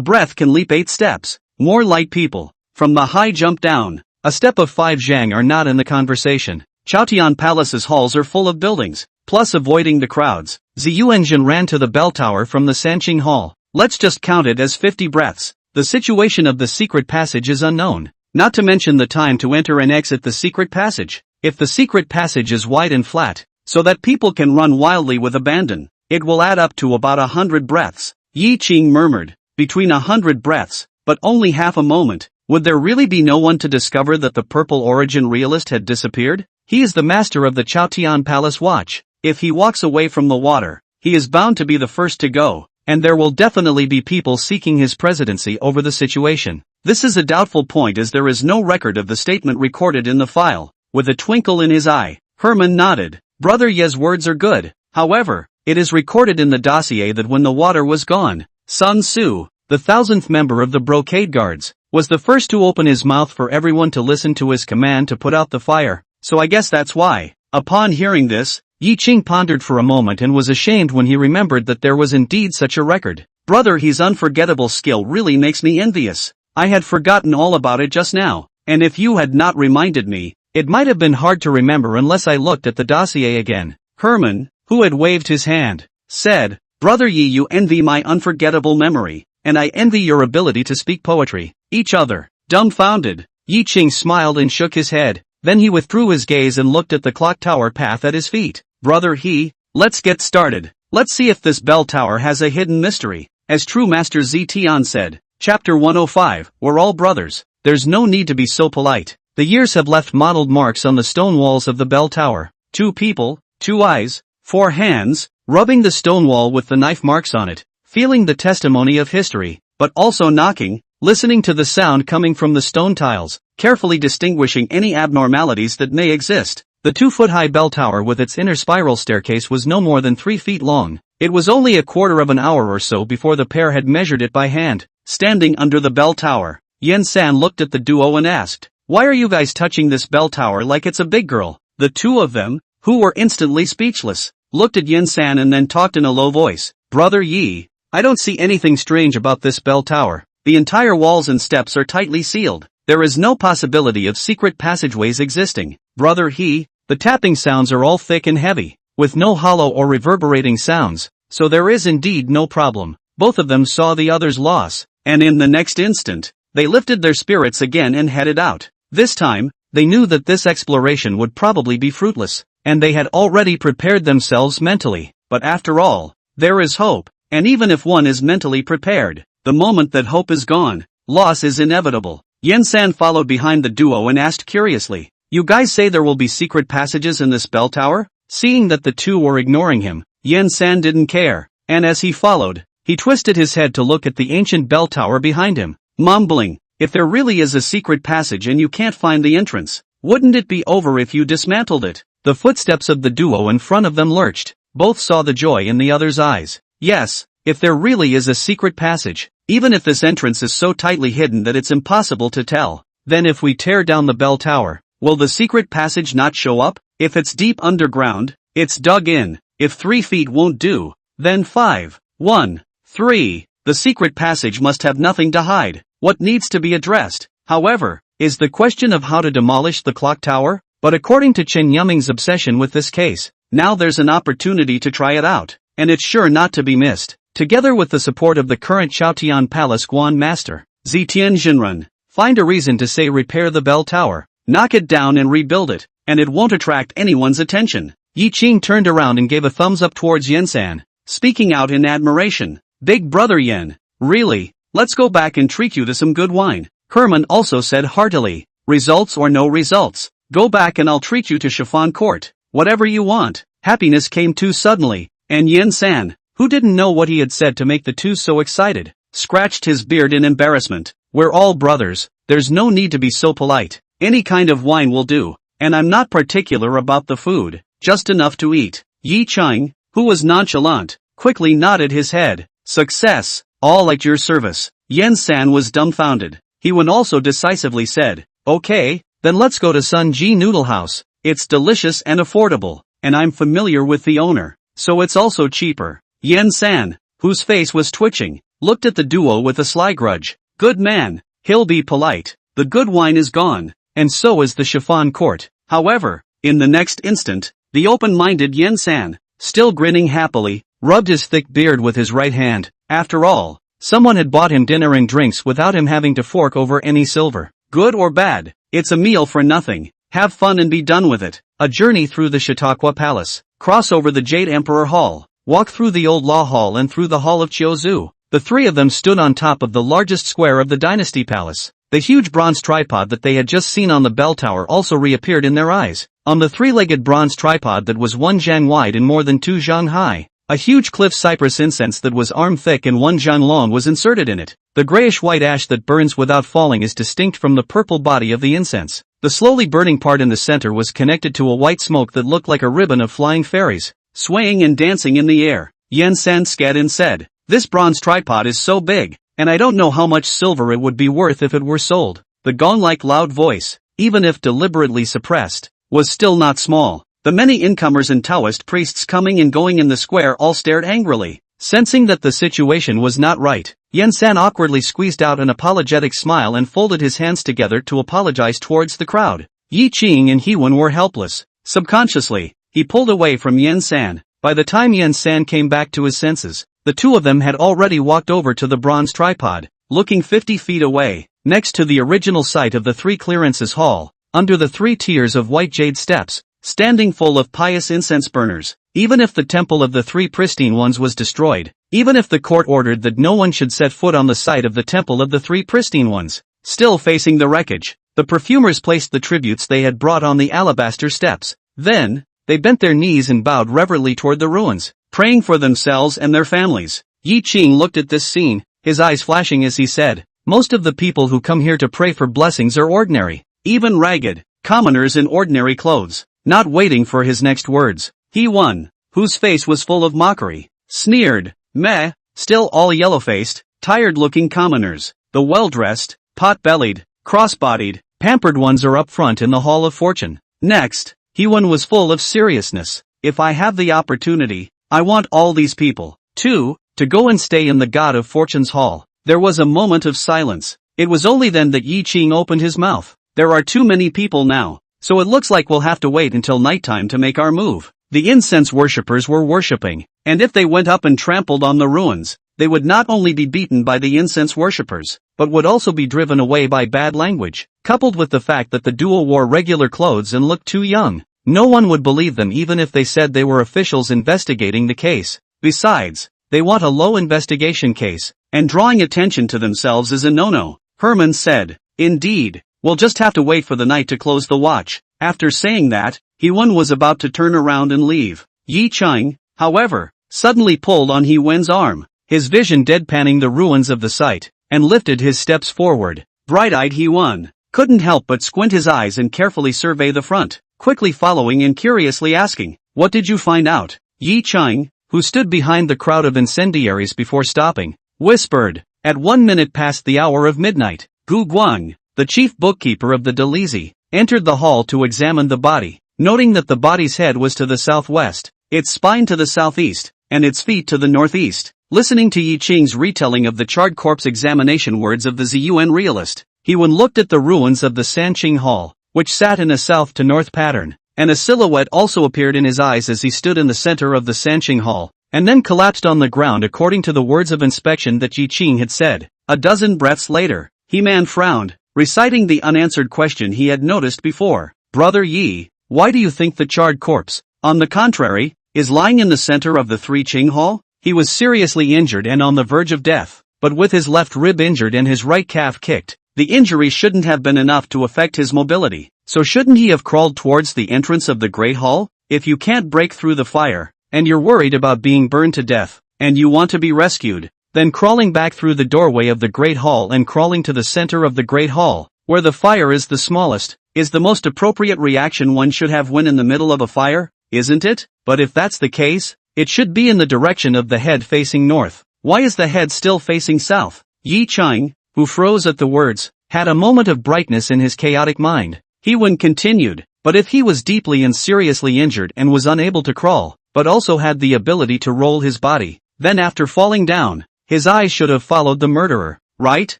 breath can leap 8 steps. More light people. From the high jump down. A step of 5 Zhang are not in the conversation. Chaotian Palace's halls are full of buildings, plus avoiding the crowds." Ziyuanjin ran to the bell tower from the Sanqing Hall. "Let's just count it as 50 breaths. The situation of the secret passage is unknown. Not to mention the time to enter and exit the secret passage. If the secret passage is wide and flat, so that people can run wildly with abandon, it will add up to about 100 breaths." Yi Cheng murmured, "Between 100 breaths, but only half a moment. Would there really be no one to discover that the purple origin realist had disappeared? He is the master of the Chaotian Palace Watch. If he walks away from the water, he is bound to be the first to go, and there will definitely be people seeking his presidency over the situation. This is a doubtful point as there is no record of the statement recorded in the file." With a twinkle in his eye, Herman nodded. "Brother Ye's words are good. However, it is recorded in the dossier that when the water was gone, Sun Tzu, the 1000th member of the Brocade Guards, was the first to open his mouth for everyone to listen to his command to put out the fire, so I guess that's why." Upon hearing this, Yi Cheng pondered for a moment and was ashamed when he remembered that there was indeed such a record. "Brother He's unforgettable skill really makes me envious. I had forgotten all about it just now, and if you had not reminded me, it might have been hard to remember unless I looked at the dossier again." Herman, who had waved his hand, said, "Brother Yi, you envy my unforgettable memory, and I envy your ability to speak poetry." Each other, dumbfounded, Yi Cheng smiled and shook his head, then he withdrew his gaze and looked at the clock tower path at his feet. "Brother He, let's get started. Let's see if this bell tower has a hidden mystery." As true Master Zi Tian said, Chapter 105, "We're all brothers. There's no need to be so polite." The years have left mottled marks on the stone walls of the bell tower. 2 people, 2 eyes, 4 hands, rubbing the stone wall with the knife marks on it, feeling the testimony of history, but also knocking, listening to the sound coming from the stone tiles, carefully distinguishing any abnormalities that may exist. The 2-foot-high bell tower with its inner spiral staircase was no more than 3 feet long. It was only a quarter of an hour or so before the pair had measured it by hand. Standing under the bell tower, Yen-san looked at the duo and asked, "Why are you guys touching this bell tower like it's a big girl?" The two of them, who were instantly speechless, looked at Yen-san and then talked in a low voice. "Brother Yi, I don't see anything strange about this bell tower. The entire walls and steps are tightly sealed. There is no possibility of secret passageways existing. Brother He, the tapping sounds are all thick and heavy, with no hollow or reverberating sounds, so there is indeed no problem." Both of them saw the other's loss, and in the next instant, they lifted their spirits again and headed out. This time, they knew that this exploration would probably be fruitless, and they had already prepared themselves mentally. But after all, there is hope, and even if one is mentally prepared, the moment that hope is gone, loss is inevitable. Yen-san followed behind the duo and asked curiously, "You guys say there will be secret passages in this bell tower?" Seeing that the two were ignoring him, Yen-san didn't care, and as he followed, he twisted his head to look at the ancient bell tower behind him, mumbling, "If there really is a secret passage and you can't find the entrance, wouldn't it be over if you dismantled it?" The footsteps of the duo in front of them lurched. Both saw the joy in the other's eyes. Yes, if there really is a secret passage, even if this entrance is so tightly hidden that it's impossible to tell, then if we tear down the bell tower, will the secret passage not show up? If it's deep underground, it's dug in. If 3 feet won't do, then 5, 1, 3. The secret passage must have nothing to hide. What needs to be addressed, however, is the question of how to demolish the clock tower. But according to Chen Yuming's obsession with this case, now there's an opportunity to try it out, and it's sure not to be missed. Together with the support of the current Xiaotian Palace Guan Master, Zitian Jinren, find a reason to say repair the bell tower, knock it down and rebuild it, and it won't attract anyone's attention. Yi Qing turned around and gave a thumbs up towards Yen-san, speaking out in admiration. "Big brother Yen, really, let's go back and treat you to some good wine." Herman also said heartily, "Results or no results, go back and I'll treat you to chiffon court, whatever you want." Happiness came too suddenly, and Yen-san, who didn't know what he had said to make the two so excited, scratched his beard in embarrassment. "We're all brothers, there's no need to be so polite. Any kind of wine will do, and I'm not particular about the food, just enough to eat." Yi Qing, who was nonchalant, quickly nodded his head. "Success, all at your service." Yen-san was dumbfounded. He when also decisively said, "Okay, then let's go to Sun Ji Noodle House. It's delicious and affordable, and I'm familiar with the owner, so it's also cheaper." Yen-san, whose face was twitching, looked at the duo with a sly grudge. "Good man, he'll be polite. The good wine is gone, and so is the chiffon court." However, in the next instant, the open-minded Yen-san, still grinning happily, rubbed his thick beard with his right hand. After all, someone had bought him dinner and drinks without him having to fork over any silver. Good or bad, it's a meal for nothing. Have fun and be done with it. A journey through the Chautauqua Palace, cross over the Jade Emperor Hall, walk through the Old Law Hall and through the Hall of Chiuzu. The three of them stood on top of the largest square of the Dynasty Palace. The huge bronze tripod that they had just seen on the bell tower also reappeared in their eyes. On the three-legged bronze tripod that was 1 zhang wide and more than 2 zhang high, a huge cliff cypress incense that was arm-thick and 1 zhang long was inserted in it. The grayish-white ash that burns without falling is distinct from the purple body of the incense. The slowly burning part in the center was connected to a white smoke that looked like a ribbon of flying fairies, swaying and dancing in the air. Yen-san scat and said, "This bronze tripod is so big, and I don't know how much silver it would be worth if it were sold." The gong-like loud voice, even if deliberately suppressed, was still not small. The many incomers and Taoist priests coming and going in the square all stared angrily. Sensing that the situation was not right, Yen-san awkwardly squeezed out an apologetic smile and folded his hands together to apologize towards the crowd. Yi Qing and Hewen were helpless. Subconsciously, he pulled away from Yen-san. By the time Yen-san came back to his senses, the two of them had already walked over to the bronze tripod, looking 50 feet away, next to the original site of the three clearances hall, under the 3 tiers of white jade steps, standing full of pious incense burners. Even if the temple of the 3 pristine ones was destroyed, even if the court ordered that no one should set foot on the site of the temple of the 3 pristine ones, still facing the wreckage, the perfumers placed the tributes they had brought on the alabaster steps. Then, they bent their knees and bowed reverently toward the ruins, praying for themselves and their families. Yi Qing looked at this scene, his eyes flashing as he said, Most of the people who come here to pray for blessings are ordinary, even ragged, commoners in ordinary clothes, not waiting for his next words. He one, whose face was full of mockery, sneered, meh, still all yellow-faced, tired-looking commoners. The well-dressed, pot-bellied, cross-bodied, pampered ones are up front in the Hall of Fortune. Next, he one was full of seriousness. If I have the opportunity, I want all these people, too, to go and stay in the God of Fortune's hall. There was a moment of silence. It was only then that Yi Qing opened his mouth. There are too many people now, so it looks like we'll have to wait until nighttime to make our move. The incense worshippers were worshipping, and if they went up and trampled on the ruins, they would not only be beaten by the incense worshippers, but would also be driven away by bad language, coupled with the fact that the duel wore regular clothes and looked too young. No one would believe them even if they said they were officials investigating the case. Besides, they want a low investigation case, and drawing attention to themselves is a no-no. Herman said, indeed, we'll just have to wait for the night to close the watch. After saying that, He-Wen was about to turn around and leave. Yi Chang, however, suddenly pulled on He-Wen's arm, his vision deadpanning the ruins of the site, and lifted his steps forward. Bright-eyed He-Wen couldn't help but squint his eyes and carefully survey the front, quickly following and curiously asking, what did you find out? Yi Chang, who stood behind the crowd of incendiaries before stopping, whispered, at 1 minute past the hour of midnight. Gu Guang, the chief bookkeeper of the Delizy, entered the hall to examine the body, noting that the body's head was to the southwest, its spine to the southeast, and its feet to the northeast. Listening to Yi Qing's retelling of the charred corpse examination words of the Ziyuan realist, He-Wen looked at the ruins of the Sanqing Hall, which sat in a south to north pattern, and a silhouette also appeared in his eyes as he stood in the center of the Sanqing Hall, and then collapsed on the ground according to the words of inspection that Yi Qing had said. A dozen breaths later, He-Man frowned, reciting the unanswered question he had noticed before. Brother Yi, why do you think the charred corpse, on the contrary, is lying in the center of the Three Qing Hall? He was seriously injured and on the verge of death, but with his left rib injured and his right calf kicked, the injury shouldn't have been enough to affect his mobility. So shouldn't he have crawled towards the entrance of the Great Hall? If you can't break through the fire, and you're worried about being burned to death, and you want to be rescued, then crawling back through the doorway of the Great Hall and crawling to the center of the Great Hall, where the fire is the smallest, is the most appropriate reaction one should have when in the middle of a fire, isn't it? But if that's the case, it should be in the direction of the head facing north. Why is the head still facing south? Yi Chang, who froze at the words, had a moment of brightness in his chaotic mind. He-Wen continued, but if he was deeply and seriously injured and was unable to crawl, but also had the ability to roll his body, then after falling down, his eyes should have followed the murderer, right?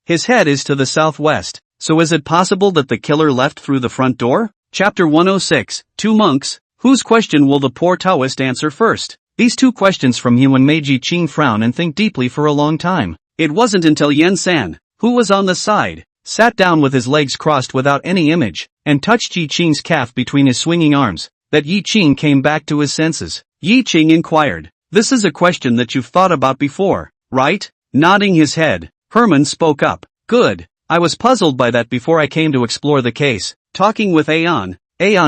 His head is to the southwest, so is it possible that the killer left through the front door? Chapter 106, Two Monks. Whose question will the poor Taoist answer first? These two questions from He-Wen made Yi Qing frown and think deeply for a long time. It wasn't until Yen San, who was on the side, sat down with his legs crossed without any image, and touched Yi Qing's calf between his swinging arms, that Yi Qing came back to his senses. Yi Qing inquired, this is a question that you've thought about before, right? Nodding his head, Herman spoke up. Good. I was puzzled by that before I came to explore the case. Talking with Aeon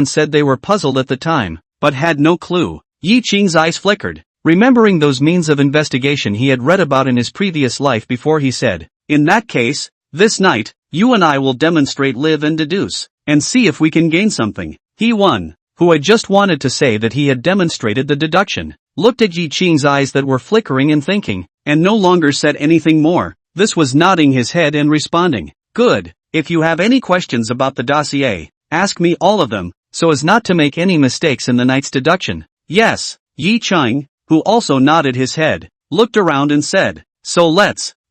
said they were puzzled at the time, but had no clue. Yi Qing's eyes flickered, remembering those means of investigation he had read about in his previous life before he said, in that case, this night, you and I will demonstrate live and deduce, and see if we can gain something. He-Wen, who had just wanted to say that he had demonstrated the deduction, looked at Yi Qing's eyes that were flickering and thinking, and no longer said anything more. This was nodding his head and responding. Good. If you have any questions about the dossier, ask me all of them, so as not to make any mistakes in the night's deduction. Yes. Yi Chang, who also nodded his head, looked around and said, so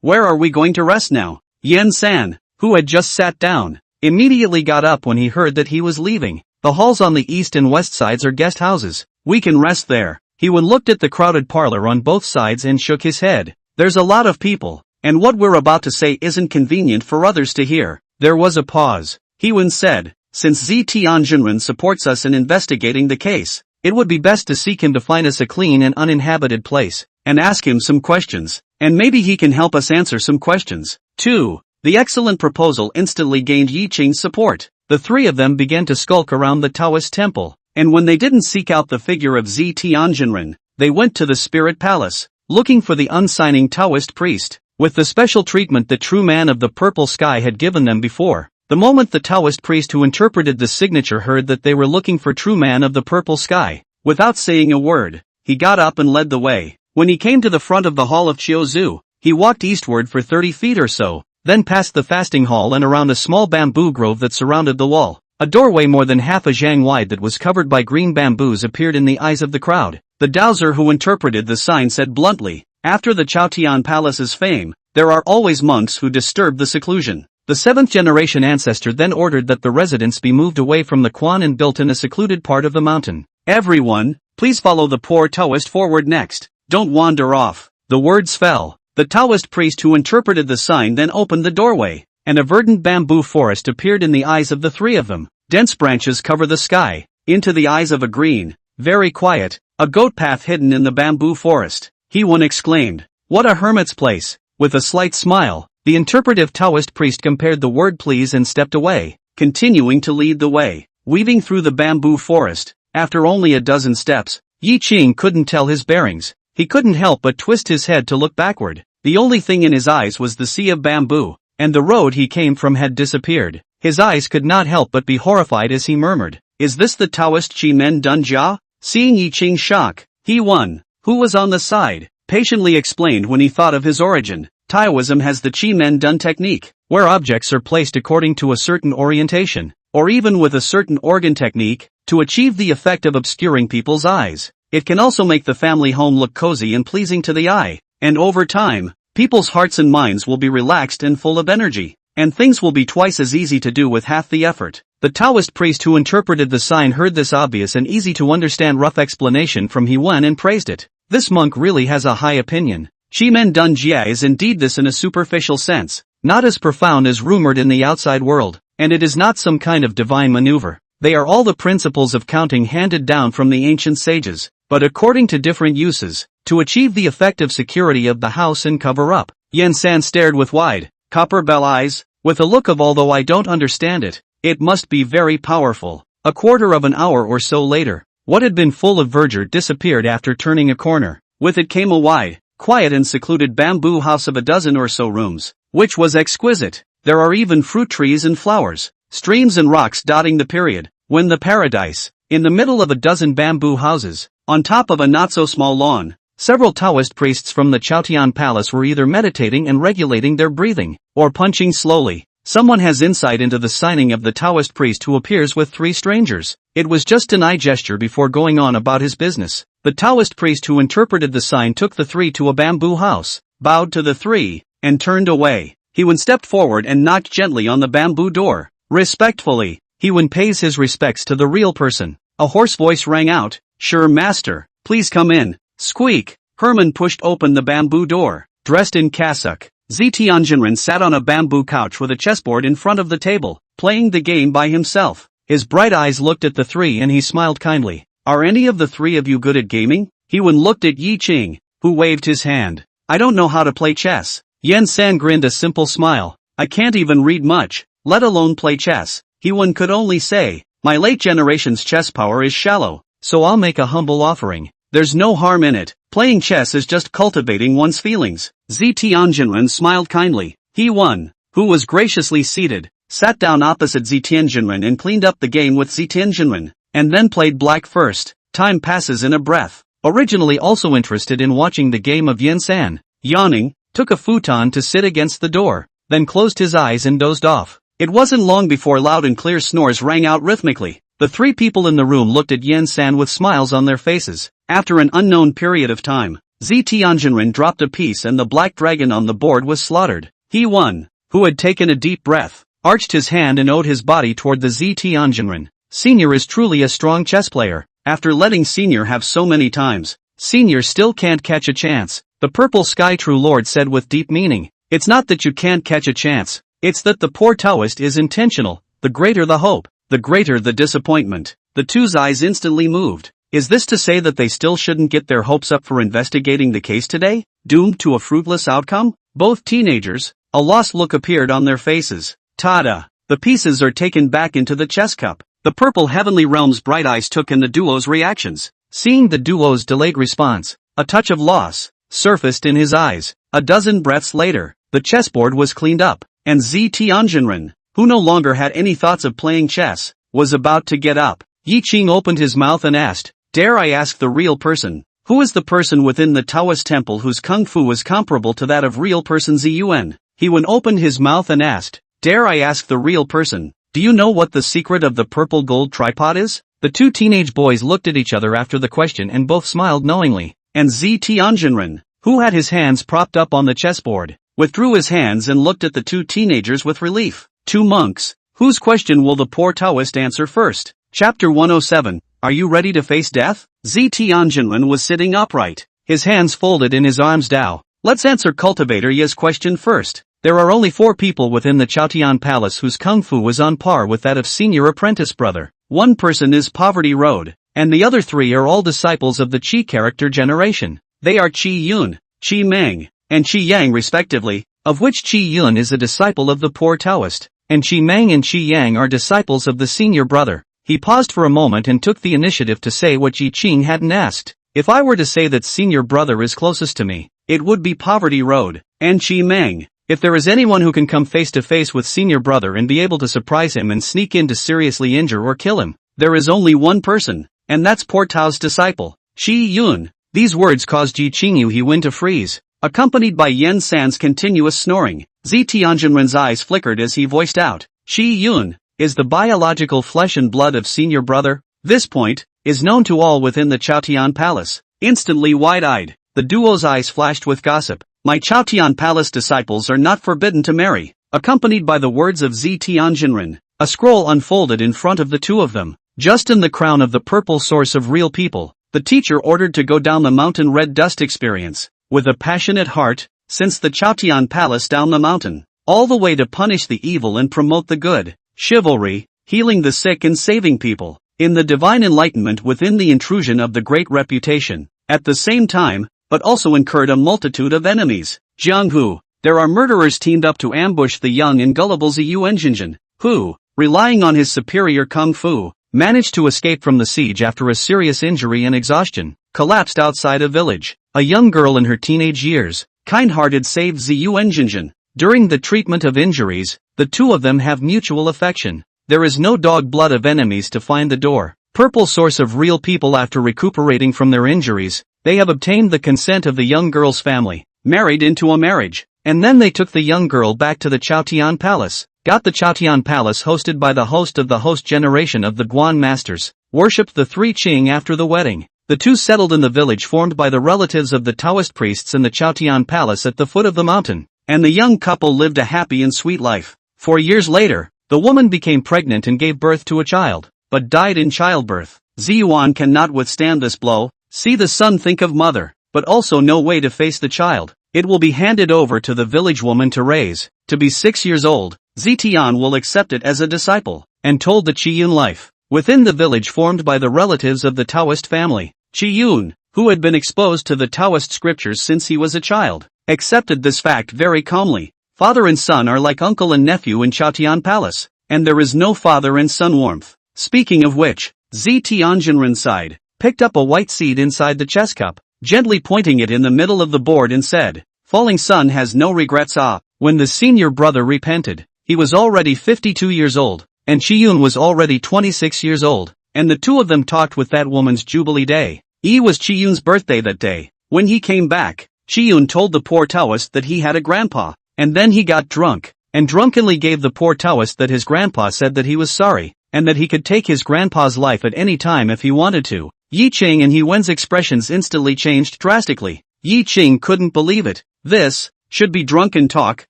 where are we going to rest now? Yen San, who had just sat down, immediately got up when he heard that he was leaving. The halls on the east and west sides are guest houses. We can rest there. He-Wen looked at the crowded parlor on both sides and shook his head. There's a lot of people, and what we're about to say isn't convenient for others to hear. There was a pause. He-Wen said, since Zi Tianjinren supports us in investigating the case, it would be best to seek him to find us a clean and uninhabited place, and ask him some questions, and maybe he can help us answer some questions, too. The excellent proposal instantly gained Yi Qing's support. The three of them began to skulk around the Taoist temple, and when they didn't seek out the figure of Zi Tianjinren, they went to the spirit palace, looking for the unsigning Taoist priest. with the special treatment the true man of the purple sky had given them before. The moment the Taoist priest who interpreted the signature heard that they were looking for true man of the purple sky, without saying a word, he got up and led the way. When he came to the front of the hall of Chiuzu, he walked eastward for 30 feet or so, then past the fasting hall and around a small bamboo grove that surrounded the wall. A doorway more than half a zhang wide that was covered by green bamboos appeared in the eyes of the crowd. The dowser who interpreted the sign said bluntly, "After the Chaotian Palace's fame, there are always monks who disturb the seclusion." The seventh-generation ancestor then ordered that the residence be moved away from the Quan and built in a secluded part of the mountain. "Everyone, please follow the poor Taoist forward next. Don't wander off." The words fell. The Taoist priest who interpreted the sign then opened the doorway, and a verdant bamboo forest appeared in the eyes of the three of them. Dense branches cover the sky, into the eyes of a green, very quiet, a goat path hidden in the bamboo forest. He-one exclaimed, "What a hermit's place." With a slight smile, the interpretive Taoist priest compared the word please and stepped away, continuing to lead the way. Weaving through the bamboo forest, after only a dozen steps, Yi Qing couldn't tell his bearings. He couldn't help but twist his head to look backward. The only thing in his eyes was the sea of bamboo, and the road he came from had disappeared. His eyes could not help but be horrified as he murmured, "Is this the Taoist Chi Men Dun Jia?" Seeing Yi Qing's shock, He-one, who was on the side, patiently explained when he thought of his origin. Taoism has the Chi Men Dun technique, where objects are placed according to a certain orientation, or even with a certain organ technique, to achieve the effect of obscuring people's eyes. It can also make the family home look cozy and pleasing to the eye, and over time, people's hearts and minds will be relaxed and full of energy, and things will be twice as easy to do with half the effort. The Taoist priest who interpreted the sign heard this obvious and easy to understand rough explanation from He-one and praised it. This monk really has a high opinion. Chi Men Dun Jia is indeed this in a superficial sense, not as profound as rumored in the outside world, and it is not some kind of divine maneuver. They are all the principles of counting handed down from the ancient sages, but according to different uses, to achieve the effective security of the house and cover up. Yen San stared with wide, copper bell eyes, with a look of although I don't understand it, it must be very powerful. A quarter of an hour or so later, what had been full of verdure disappeared after turning a corner. With it came a wide, quiet and secluded bamboo house of a dozen or so rooms, which was exquisite. There are even fruit trees and flowers, streams and rocks dotting the period. When the paradise, in the middle of a dozen bamboo houses, on top of a not-so-small lawn, several Taoist priests from the Chaotian Palace were either meditating and regulating their breathing, or punching slowly. Someone has insight into the signing of the Taoist priest who appears with three strangers. It was just an eye gesture before going on about his business. The Taoist priest who interpreted the sign took the three to a bamboo house, bowed to the three, and turned away. He-one stepped forward and knocked gently on the bamboo door. Respectfully, He-one pays his respects to the real person. A hoarse voice rang out, "Sure, master, please come in." Squeak! Herman pushed open the bamboo door. Dressed in cassock, Zetianjinren sat on a bamboo couch with a chessboard in front of the table, playing the game by himself. His bright eyes looked at the three and he smiled kindly. "Are any of the three of you good at gaming?" He-one looked at Yi Qing, who waved his hand. "I don't know how to play chess." Yen San grinned a simple smile. "I can't even read much, let alone play chess." He-one could only say, "My late generation's chess power is shallow, so I'll make a humble offering. There's no harm in it. Playing chess is just cultivating one's feelings." Zetianjinren smiled kindly. He-one, who was graciously seated, sat down opposite Zetianjinren and cleaned up the game with Zetianjinren, and then played black first. Time passes in a breath. Originally also interested in watching the game of Yen San, yawning, took a futon to sit against the door, then closed his eyes and dozed off. It wasn't long before loud and clear snores rang out rhythmically. The three people in the room looked at Yen San with smiles on their faces. After an unknown period of time, Zetianjinren dropped a piece and the black dragon on the board was slaughtered. He-one, who had taken a deep breath, arched his hand and owed his body toward the Zetianjinren. Senior is truly a strong chess player. After letting Senior have so many times, Senior still can't catch a chance. The purple sky true lord said with deep meaning. It's not that you can't catch a chance, it's that the poor Taoist is intentional. The greater the hope, the greater the disappointment. The two's eyes instantly moved. Is this to say that they still shouldn't get their hopes up for investigating the case today? Doomed to a fruitless outcome? Both teenagers, a lost look appeared on their faces. Ta-da! The pieces are taken back into the chess cup. The purple heavenly realm's bright eyes took in the duo's reactions. Seeing the duo's delayed response, a touch of loss surfaced in his eyes. A dozen breaths later, the chessboard was cleaned up, and Zi Tianjinren, who no longer had any thoughts of playing chess, was about to get up. Yi Qing opened his mouth and asked, "Dare I ask the real person? Who is the person within the Taoist temple whose kung fu is comparable to that of real person Ziyuan?" He Wen opened his mouth and asked, "Dare I ask the real person? Do you know what the secret of the purple gold tripod is?" The two teenage boys looked at each other after the question and both smiled knowingly, and Zi Tianjinren, who had his hands propped up on the chessboard, withdrew his hands and looked at the two teenagers with relief. Two monks. Whose question will the poor Taoist answer first? Chapter 107. Are you ready to face death? Zi Tianjinren was sitting upright, his hands folded in his arms. Dao. Let's answer Cultivator Ye's question first. There are only 4 people within the Chaotian Palace whose kung fu is on par with that of senior apprentice brother. One person is Poverty Road, and the other 3 are all disciples of the Qi character generation. They are Qi Yun, Qi Meng, and Qi Yang respectively, of which Qi Yun is a disciple of the poor Taoist, and Qi Meng and Qi Yang are disciples of the senior brother. He paused for a moment and took the initiative to say what Yi Qing hadn't asked. If I were to say that senior brother is closest to me, it would be Poverty Road, and Qi Meng. If there is anyone who can come face to face with senior brother and be able to surprise him and sneak in to seriously injure or kill him, there is only one person, and that's poor Tao's disciple, Qi Yun. These words caused Yi Qingyu He Wen to freeze, accompanied by Yen San's continuous snoring. Zi Tianjinren's eyes flickered as he voiced out, "Qi Yun is the biological flesh and blood of senior brother." This point is known to all within the Chaotian Palace. Instantly wide-eyed, the duo's eyes flashed with gossip. "My Chaotian Palace disciples are not forbidden to marry." Accompanied by the words of Zi Tianjinren, a scroll unfolded in front of the two of them. Just in the crown of the purple source of real people, the teacher ordered to go down the mountain red dust experience, with a passionate heart, since the Chaotian Palace down the mountain, all the way to punish the evil and promote the good. Chivalry, healing the sick and saving people, in the divine enlightenment within the intrusion of the great reputation, at the same time, but also incurred a multitude of enemies. Jianghu, there are murderers teamed up to ambush the young and gullible Ziyu Enjinjin, who, relying on his superior kung fu, managed to escape from the siege after a serious injury and exhaustion, collapsed outside a village. A young girl in her teenage years, kind-hearted, saved Ziyu Enjinjin. During the treatment of injuries, the two of them have mutual affection. There is no dog blood of enemies to find the door. Purple source of real people. After recuperating from their injuries, they have obtained the consent of the young girl's family, married into a marriage, and then they took the young girl back to the Chaotian Palace. Got the Chaotian Palace hosted by the host of the host generation of the Guan Masters, worshipped the 3 Qing after the wedding. The two settled in the village formed by the relatives of the Taoist priests in the Chaotian Palace at the foot of the mountain, and the young couple lived a happy and sweet life. 4 years later, the woman became pregnant and gave birth to a child, but died in childbirth. Ziyuan cannot withstand this blow. See the son think of mother, but also no way to face the child. It will be handed over to the village woman to raise. To be 6 years old, Zitian will accept it as a disciple, and told the Qiyun life, within the village formed by the relatives of the Taoist family. Qiyun, who had been exposed to the Taoist scriptures since he was a child, accepted this fact very calmly. Father and son are like uncle and nephew in Chaotian Palace, and there is no father and son warmth. Speaking of which, Zi Tianjinren sighed, picked up a white seed inside the chess cup, gently pointing it in the middle of the board and said, "Falling son has no regrets." When the senior brother repented, he was already 52 years old, and Qiyun was already 26 years old, and the two of them talked with that woman's Jubilee Day. It was Qiyun's birthday that day. When he came back, Qiyun told the poor Taoist that he had a grandpa, and then he got drunk, and drunkenly gave the poor Taoist that his grandpa said that he was sorry, and that he could take his grandpa's life at any time if he wanted to. Yi Qing and He Wen's expressions instantly changed drastically. Yi Qing couldn't believe it. This should be drunken talk,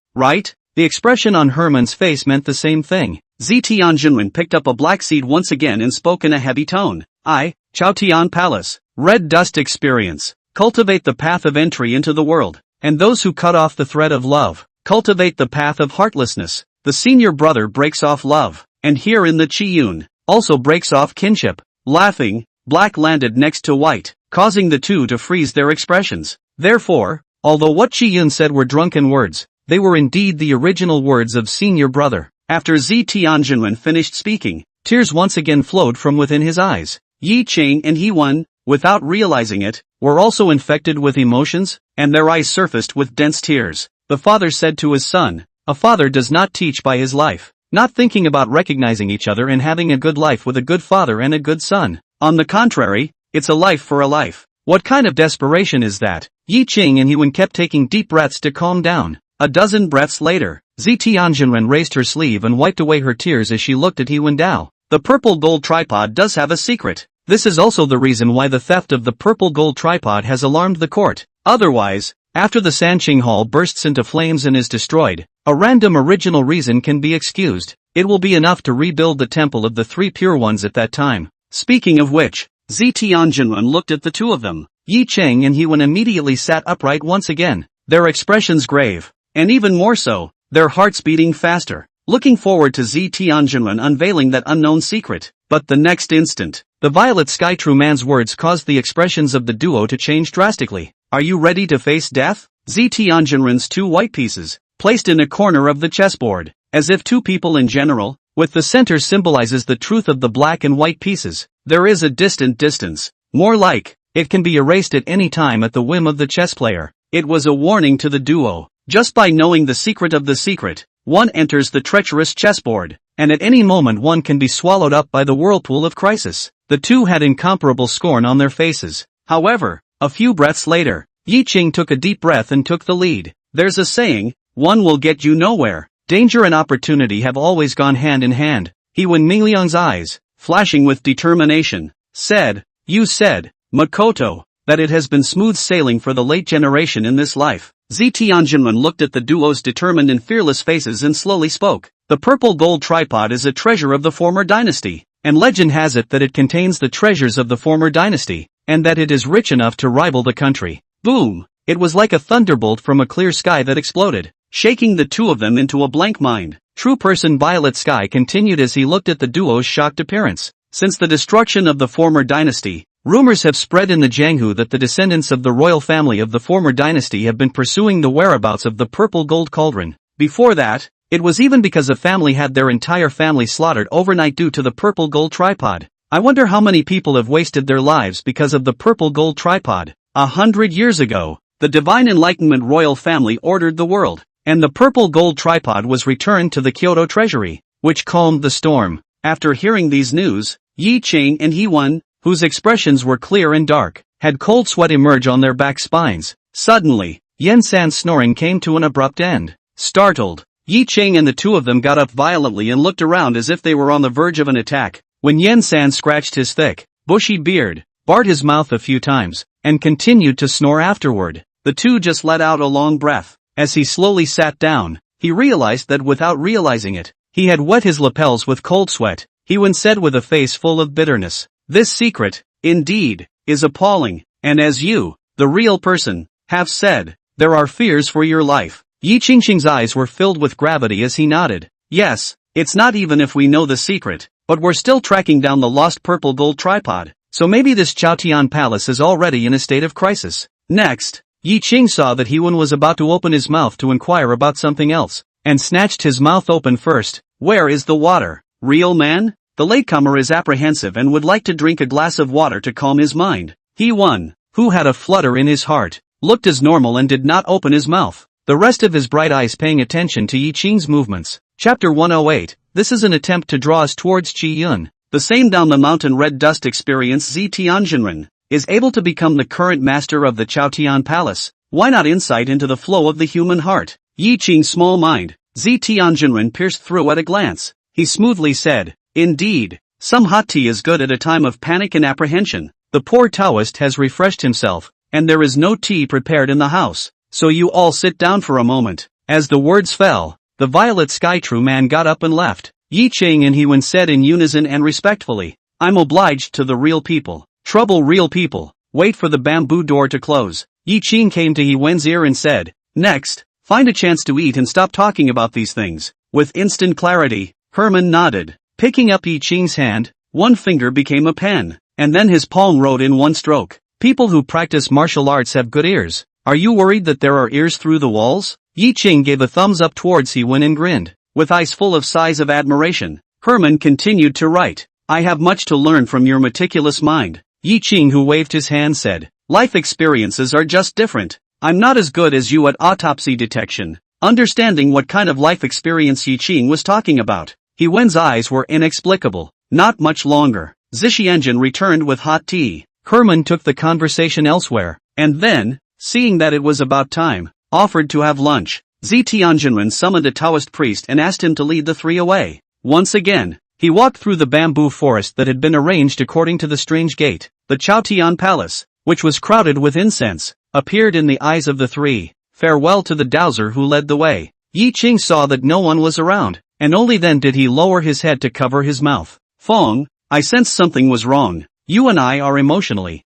right? The expression on Herman's face meant the same thing. Zi Tianjinren picked up a black seed once again and spoke in a heavy tone. Chaotian Palace, red dust experience, cultivate the path of entry into the world, and those who cut off the thread of love, cultivate the path of heartlessness. The senior brother breaks off love, and here in the Qiyun, also breaks off kinship. Laughing, black landed next to white, causing the two to freeze their expressions. Therefore, although what Qiyun said were drunken words, they were indeed the original words of senior brother. After Zi Tianjinren finished speaking, tears once again flowed from within his eyes. Yi Qing and He Wen, without realizing it, were also infected with emotions, and their eyes surfaced with dense tears. The father said to his son, "A father does not teach by his life, not thinking about recognizing each other and having a good life with a good father and a good son. On the contrary, it's a life for a life." What kind of desperation is that? Yi Ching and Hewen kept taking deep breaths to calm down. A dozen breaths later, Tianjinren raised her sleeve and wiped away her tears as she looked at Hewen Dao. The purple gold tripod does have a secret. This is also the reason why the theft of the purple gold tripod has alarmed the court. Otherwise, after the Sanqing Hall bursts into flames and is destroyed, a random original reason can be excused. It will be enough to rebuild the Temple of the Three Pure Ones at that time. Speaking of which, Tianjinren looked at the two of them. Yi Cheng and Hewen immediately sat upright once again, their expressions grave, and even more so, their hearts beating faster, looking forward to Tianjinren unveiling that unknown secret. But the next instant, the violet sky true man's words caused the expressions of the duo to change drastically. Are you ready to face death? Tianjinren's two white pieces, placed in a corner of the chessboard, as if two people in general, with the center symbolizes the truth of the black and white pieces. There is a distant distance, more like, it can be erased at any time at the whim of the chess player. It was a warning to the duo. Just by knowing the secret of the secret, one enters the treacherous chessboard, and at any moment one can be swallowed up by the whirlpool of crisis. The two had incomparable scorn on their faces. However, a few breaths later, Yi Ching took a deep breath and took the lead. There's a saying, one will get you nowhere. Danger and opportunity have always gone hand in hand. Hewen Mingliang's eyes, flashing with determination, said, "You said, Makoto, that it has been smooth sailing for the late generation in this life." Tianjinren looked at the duo's determined and fearless faces and slowly spoke. The purple gold tripod is a treasure of the former dynasty, and legend has it that it contains the treasures of the former dynasty, and that it is rich enough to rival the country. Boom! It was like a thunderbolt from a clear sky that exploded, shaking the two of them into a blank mind. True person Violet Sky continued as he looked at the duo's shocked appearance. Since the destruction of the former dynasty, rumors have spread in the Jianghu that the descendants of the royal family of the former dynasty have been pursuing the whereabouts of the purple gold cauldron. Before that, it was even because a family had their entire family slaughtered overnight due to the purple gold tripod. I wonder how many people have wasted their lives because of the purple gold tripod. 100 years ago, the Divine Enlightenment royal family ordered the world, and the purple gold tripod was returned to the Kyoto treasury, which calmed the storm. After hearing these news, Yi Ching and Hewen, whose expressions were clear and dark, had cold sweat emerge on their back spines. Suddenly, Yen San's snoring came to an abrupt end. Startled, Yi Ching and the two of them got up violently and looked around as if they were on the verge of an attack. When Yen San scratched his thick, bushy beard, barred his mouth a few times, and continued to snore afterward, the two just let out a long breath. As he slowly sat down, he realized that without realizing it, he had wet his lapels with cold sweat. Hewen said with a face full of bitterness, "This secret, indeed, is appalling, and as you, the real person, have said, there are fears for your life." Yi Qingxing's eyes were filled with gravity as he nodded. "Yes, it's not even if we know the secret, but we're still tracking down the lost purple gold tripod, so maybe this Chaotian palace is already in a state of crisis." Next, Yi Qing saw that Hewen was about to open his mouth to inquire about something else, and snatched his mouth open first. "Where is the water, real man?" The latecomer is apprehensive and would like to drink a glass of water to calm his mind. Hewen, who had a flutter in his heart, looked as normal and did not open his mouth, the rest of his bright eyes paying attention to Yi Qing's movements. Chapter 108, this is an attempt to draw us towards Qi Yun. The same down the mountain red dust experience Tianjinren is able to become the current master of the Chaotian Palace. Why not insight into the flow of the human heart? Yi Qing's small mind, Tianjinren pierced through at a glance. He smoothly said, "Indeed, some hot tea is good at a time of panic and apprehension. The poor Taoist has refreshed himself, and there is no tea prepared in the house, so you all sit down for a moment." As the words fell, the violet sky true man got up and left. Yi Qing and Hewen said in unison and respectfully, "I'm obliged to the real people. Trouble real people, wait for the bamboo door to close." Yi Qing came to Hewen's ear and said, "Next, find a chance to eat and stop talking about these things." With instant clarity, Herman nodded. Picking up Yi Qing's hand, one finger became a pen, and then his palm wrote in one stroke. People who practice martial arts have good ears. Are you worried that there are ears through the walls? Yi Qing gave a thumbs up towards Hewen and grinned, with eyes full of sighs of admiration. Herman continued to write, "I have much to learn from your meticulous mind." Yi Qing, who waved his hand, said, Life experiences are just different. I'm not as good as you at autopsy detection. Understanding what kind of life experience Yi Qing was talking about. He Wen's eyes were inexplicable. Not much longer. Zhixianjun returned with hot tea. Herman took the conversation elsewhere, and then, seeing that it was about time, offered to have lunch. Zhixianjun summoned a Taoist priest and asked him to lead the three away. Once again, he walked through the bamboo forest that had been arranged according to the strange gate. The Chaotian Palace, which was crowded with incense, appeared in the eyes of the three. Farewell to the dowser who led the way. Yi Qing saw that no one was around, and only then did he lower his head to cover his mouth. Fong, I sensed something was wrong. You and I are emotionally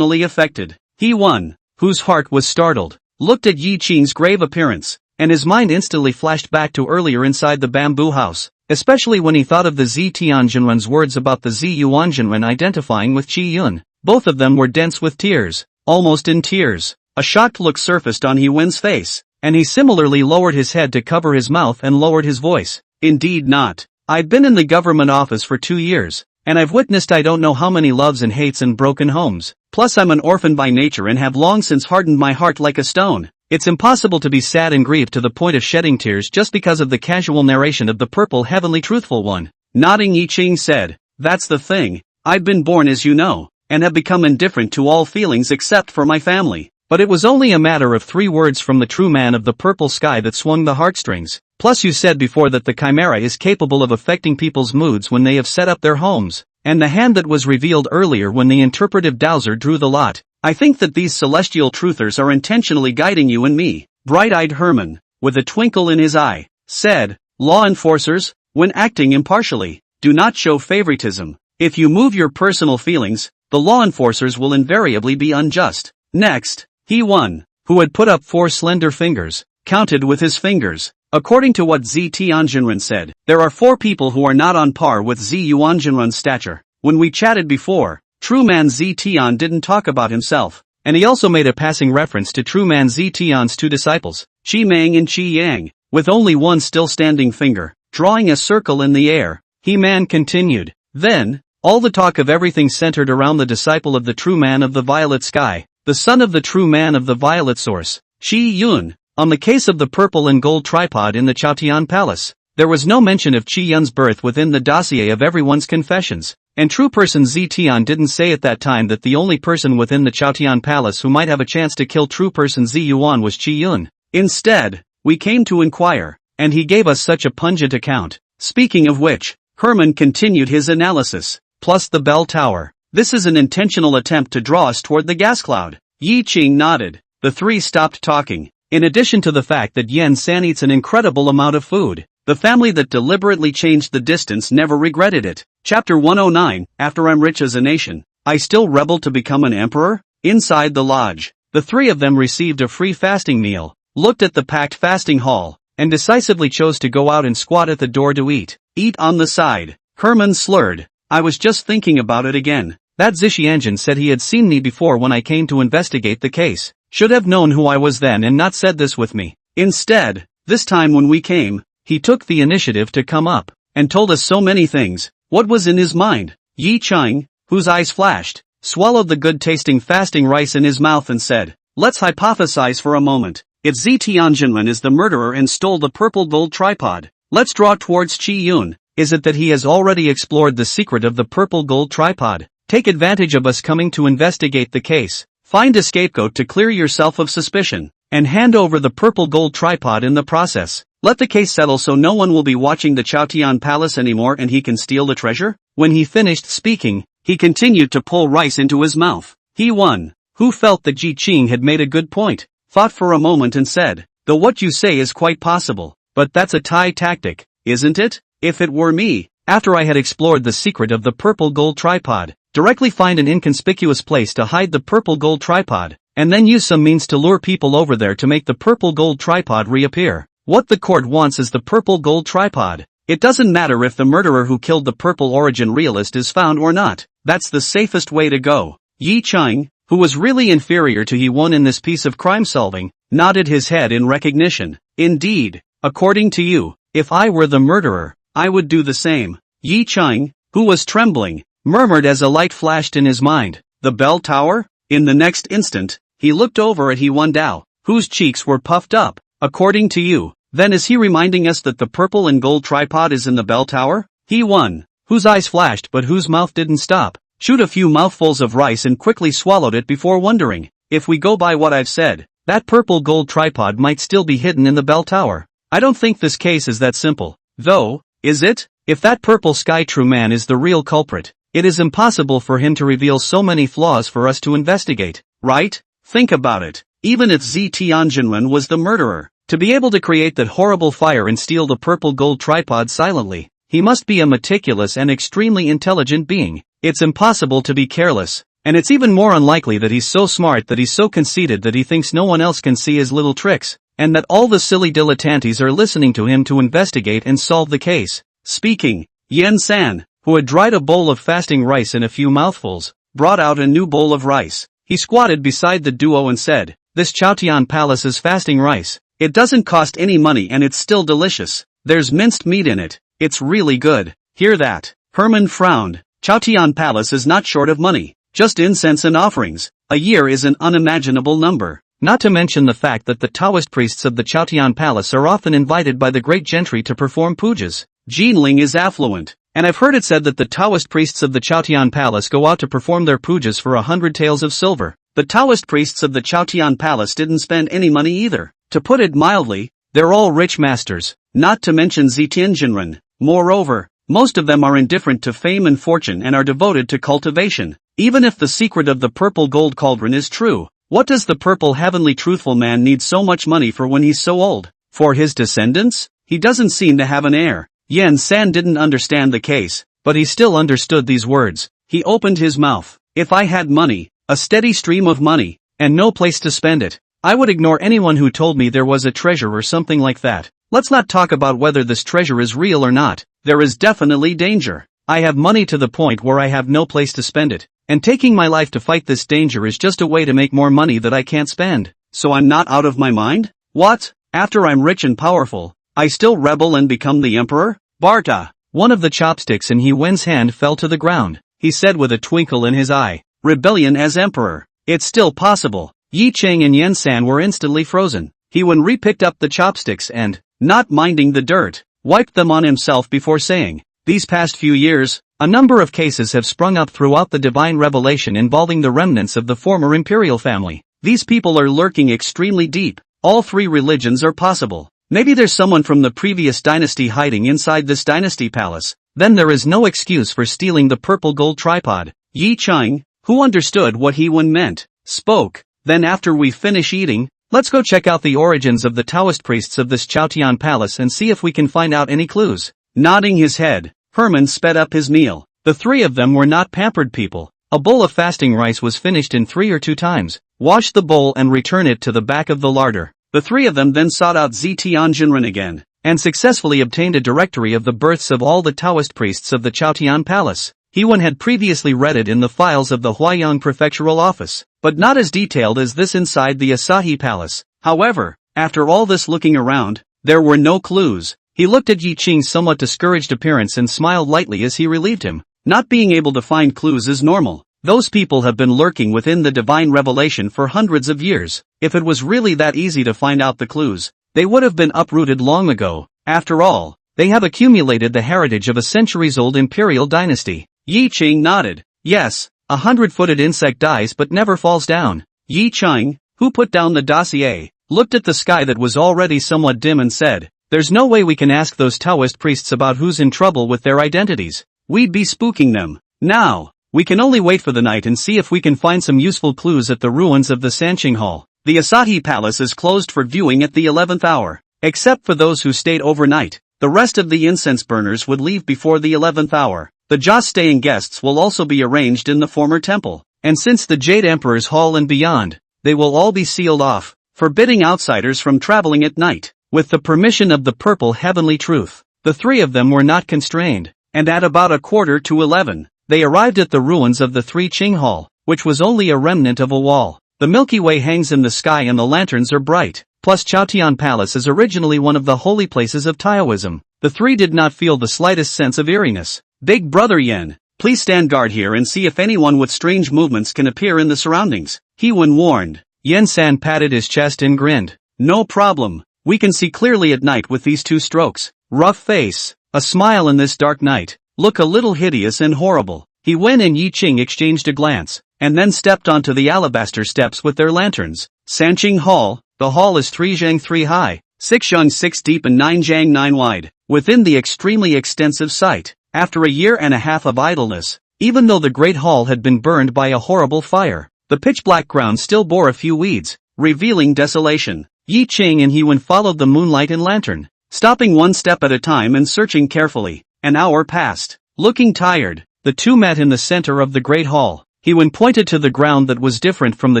affected. He Wen, whose heart was startled, looked at Yi Qing's grave appearance, and his mind instantly flashed back to earlier inside the bamboo house, especially when he thought of the Zi Tianjinren's words about the Zi Yuanjinren identifying with Qi Yun. Both of them were dense with tears, almost in tears. A shocked look surfaced on He Wen's face, and he similarly lowered his head to cover his mouth and lowered his voice. Indeed not. I've been in the government office for 2 years, and I've witnessed I don't know how many loves and hates and broken homes. Plus I'm an orphan by nature and have long since hardened my heart like a stone. It's impossible to be sad and grieved to the point of shedding tears just because of the casual narration of the purple heavenly truthful one. Nodding, Yi Qing said, that's the thing. I've been born as you know, and have become indifferent to all feelings except for my family. But it was only a matter of 3 words from the true man of the purple sky that swung the heartstrings. Plus you said before that the chimera is capable of affecting people's moods when they have set up their homes, and the hand that was revealed earlier when the interpretive dowser drew the lot. I think that these celestial truthers are intentionally guiding you and me. Bright-eyed Herman, with a twinkle in his eye, said, law enforcers, when acting impartially, do not show favoritism. If you move your personal feelings, the law enforcers will invariably be unjust. Next, He Wen, who had put up 4 slender fingers, counted with his fingers. According to what Zi Tianjinren said, there are 4 people who are not on par with Zi Yuanjinren's stature. When we chatted before, True Man Zi Tian didn't talk about himself, and he also made a passing reference to True Man Zi Tian's 2 disciples, Qi Mang and Qi Yang, with only one still standing finger, drawing a circle in the air. He Man continued, then, all the talk of everything centered around the disciple of the True Man of the Violet Sky, the son of the True Man of the Violet Source, Qi Yun. On the case of the purple and gold tripod in the Chaotian Palace, there was no mention of Qi Yun's birth within the dossier of everyone's confessions, and true person Zi Tian didn't say at that time that the only person within the Chaotian Palace who might have a chance to kill true person Zi Yuan was Qi Yun. Instead, we came to inquire, and he gave us such a pungent account. Speaking of which, Herman continued his analysis, plus the bell tower. This is an intentional attempt to draw us toward the gas cloud. Yi Qing nodded. The 3 stopped talking. In addition to the fact that Yen San eats an incredible amount of food, the family that deliberately changed the distance never regretted it. Chapter 109, After I'm rich as a nation, I still rebel to become an emperor? Inside the lodge, the 3 of them received a free fasting meal, looked at the packed fasting hall, and decisively chose to go out and squat at the door to eat. Eat on the side. Herman slurred. I was just thinking about it again. That Zhixianjun said he had seen me before when I came to investigate the case. Should have known who I was then and not said this with me. Instead, this time when we came, he took the initiative to come up, and told us so many things. What was in his mind? Yi Qing, whose eyes flashed, swallowed the good-tasting fasting rice in his mouth and said, let's hypothesize for a moment. If Zi Tianjinren is the murderer and stole the purple gold tripod, let's draw towards Qi Yun. Is it that he has already explored the secret of the purple gold tripod? Take advantage of us coming to investigate the case, find a scapegoat to clear yourself of suspicion, and hand over the purple gold tripod in the process. Let the case settle so no one will be watching the Chaotian Palace anymore and he can steal the treasure? When he finished speaking, he continued to pull rice into his mouth. He Wen, who felt that Yi Qing had made a good point, thought for a moment and said, though what you say is quite possible, but that's a Thai tactic, isn't it? If it were me, after I had explored the secret of the purple gold tripod, directly find an inconspicuous place to hide the purple gold tripod, and then use some means to lure people over there to make the purple gold tripod reappear. What the court wants is the purple gold tripod. It doesn't matter if the murderer who killed the purple origin realist is found or not. That's the safest way to go. Yi Qing, who was really inferior to He Wen in this piece of crime solving, nodded his head in recognition. Indeed, according to you, if I were the murderer, I would do the same. Yi Qing, who was trembling, murmured as a light flashed in his mind. The bell tower? In the next instant, he looked over at He Wan Dao, whose cheeks were puffed up. According to you, then is he reminding us that the purple and gold tripod is in the bell tower? He Wan, whose eyes flashed but whose mouth didn't stop, chewed a few mouthfuls of rice and quickly swallowed it before wondering, if we go by what I've said, that purple gold tripod might still be hidden in the bell tower. I don't think this case is that simple, though, is it? If that purple sky true man is the real culprit, it is impossible for him to reveal so many flaws for us to investigate, right? Think about it. Even if Zi Tianjinren was the murderer, to be able to create that horrible fire and steal the purple gold tripod silently, he must be a meticulous and extremely intelligent being. It's impossible to be careless, and it's even more unlikely that he's so smart that he's so conceited that he thinks no one else can see his little tricks, and that all the silly dilettantes are listening to him to investigate and solve the case. Speaking, Yen San, who had dried a bowl of fasting rice in a few mouthfuls, brought out a new bowl of rice. He squatted beside the duo and said, "This Chaotian Palace is fasting rice. It doesn't cost any money and it's still delicious. There's minced meat in it. It's really good." Hear that? Herman frowned. Chaotian Palace is not short of money, just incense and offerings. A year is an unimaginable number. Not to mention the fact that the Taoist priests of the Chaotian Palace are often invited by the great gentry to perform pujas. Jinling is affluent, and I've heard it said that the Taoist priests of the Chaotian Palace go out to perform their pujas for 100 taels of silver. The Taoist priests of the Chaotian Palace didn't spend any money either. To put it mildly, they're all rich masters, not to mention Zitianjinren. Moreover, most of them are indifferent to fame and fortune and are devoted to cultivation. Even if the secret of the purple gold cauldron is true, what does the purple heavenly truthful man need so much money for when he's so old? For his descendants? He doesn't seem to have an heir. Yen San didn't understand the case, but he still understood these words. He opened his mouth. If I had money, a steady stream of money, and no place to spend it, I would ignore anyone who told me there was a treasure or something like that. Let's not talk about whether this treasure is real or not. There is definitely danger. I have money to the point where I have no place to spend it, and taking my life to fight this danger is just a way to make more money that I can't spend. So I'm not out of my mind? What? After I'm rich and powerful, I still rebel and become the emperor? Barta! One of the chopsticks in He Wen's hand fell to the ground. He said with a twinkle in his eye, "Rebellion as emperor. It's still possible." Yi Cheng and Yen San were instantly frozen. He Wen re-picked up the chopsticks and, not minding the dirt, wiped them on himself before saying, "These past few years, a number of cases have sprung up throughout the divine revelation involving the remnants of the former imperial family. These people are lurking extremely deep. All three religions are possible. Maybe there's someone from the previous dynasty hiding inside this dynasty palace. Then there is no excuse for stealing the purple gold tripod." Yi Cheng, who understood what He Wen meant, spoke. "Then after we finish eating, let's go check out the origins of the Taoist priests of this Chaotian Palace and see if we can find out any clues." Nodding his head, Herman sped up his meal. The three of them were not pampered people. A bowl of fasting rice was finished in 3 or 2 times. Wash the bowl and return it to the back of the larder. The three of them then sought out Zi Tianjinren again, and successfully obtained a directory of the births of all the Taoist priests of the Chaotian Palace. He Wen had previously read it in the files of the Huaiyang Prefectural Office, but not as detailed as this inside the Asahi Palace. However, after all this looking around, there were no clues. He looked at Yi Cheng's somewhat discouraged appearance and smiled lightly as he relieved him. Not being able to find clues is normal. Those people have been lurking within the divine revelation for hundreds of years. If it was really that easy to find out the clues, they would have been uprooted long ago. After all, they have accumulated the heritage of a centuries-old imperial dynasty. Yi Cheng nodded. Yes, 100-footed insect dies but never falls down. Yi Cheng, who put down the dossier, looked at the sky that was already somewhat dim and said, "There's no way we can ask those Taoist priests about who's in trouble with their identities. We'd be spooking them. Now, we can only wait for the night and see if we can find some useful clues at the ruins of the Sanqing Hall. The Asahi Palace is closed for viewing at the 11th hour. Except for those who stayed overnight, the rest of the incense burners would leave before the 11th hour. The just staying guests will also be arranged in the former temple, and since the Jade Emperor's Hall and beyond, they will all be sealed off, forbidding outsiders from traveling at night. With the permission of the purple heavenly truth, the three of them were not constrained, and at about 11:15, they arrived at the ruins of the Three Qing Hall, which was only a remnant of a wall. The Milky Way hangs in the sky and the lanterns are bright, plus Chaotian Palace is originally one of the holy places of Taoism. The three did not feel the slightest sense of eeriness. "Big Brother Yen, Please stand guard here and see if anyone with strange movements can appear in the surroundings, Heewon warned. Yen-san patted his chest and grinned. No problem. We can see clearly at night with these 2 strokes. Rough face. A smile in this dark night. Look a little hideous and horrible. He-wen and Yi-ching exchanged a glance, and then stepped onto the alabaster steps with their lanterns. Sanqing Hall. The hall is 3 zhang 3 high, 6 zhang 6 deep and 9 zhang 9 wide, within the extremely extensive site. After a year and a half of idleness, even though the great hall had been burned by a horrible fire, the pitch-black ground still bore a few weeds, revealing desolation. Yi-ching and Heewon followed the moonlight and lantern, stopping one step at a time and searching carefully. An hour passed. Looking tired, the 2 met in the center of the great hall. Heewon pointed to the ground that was different from the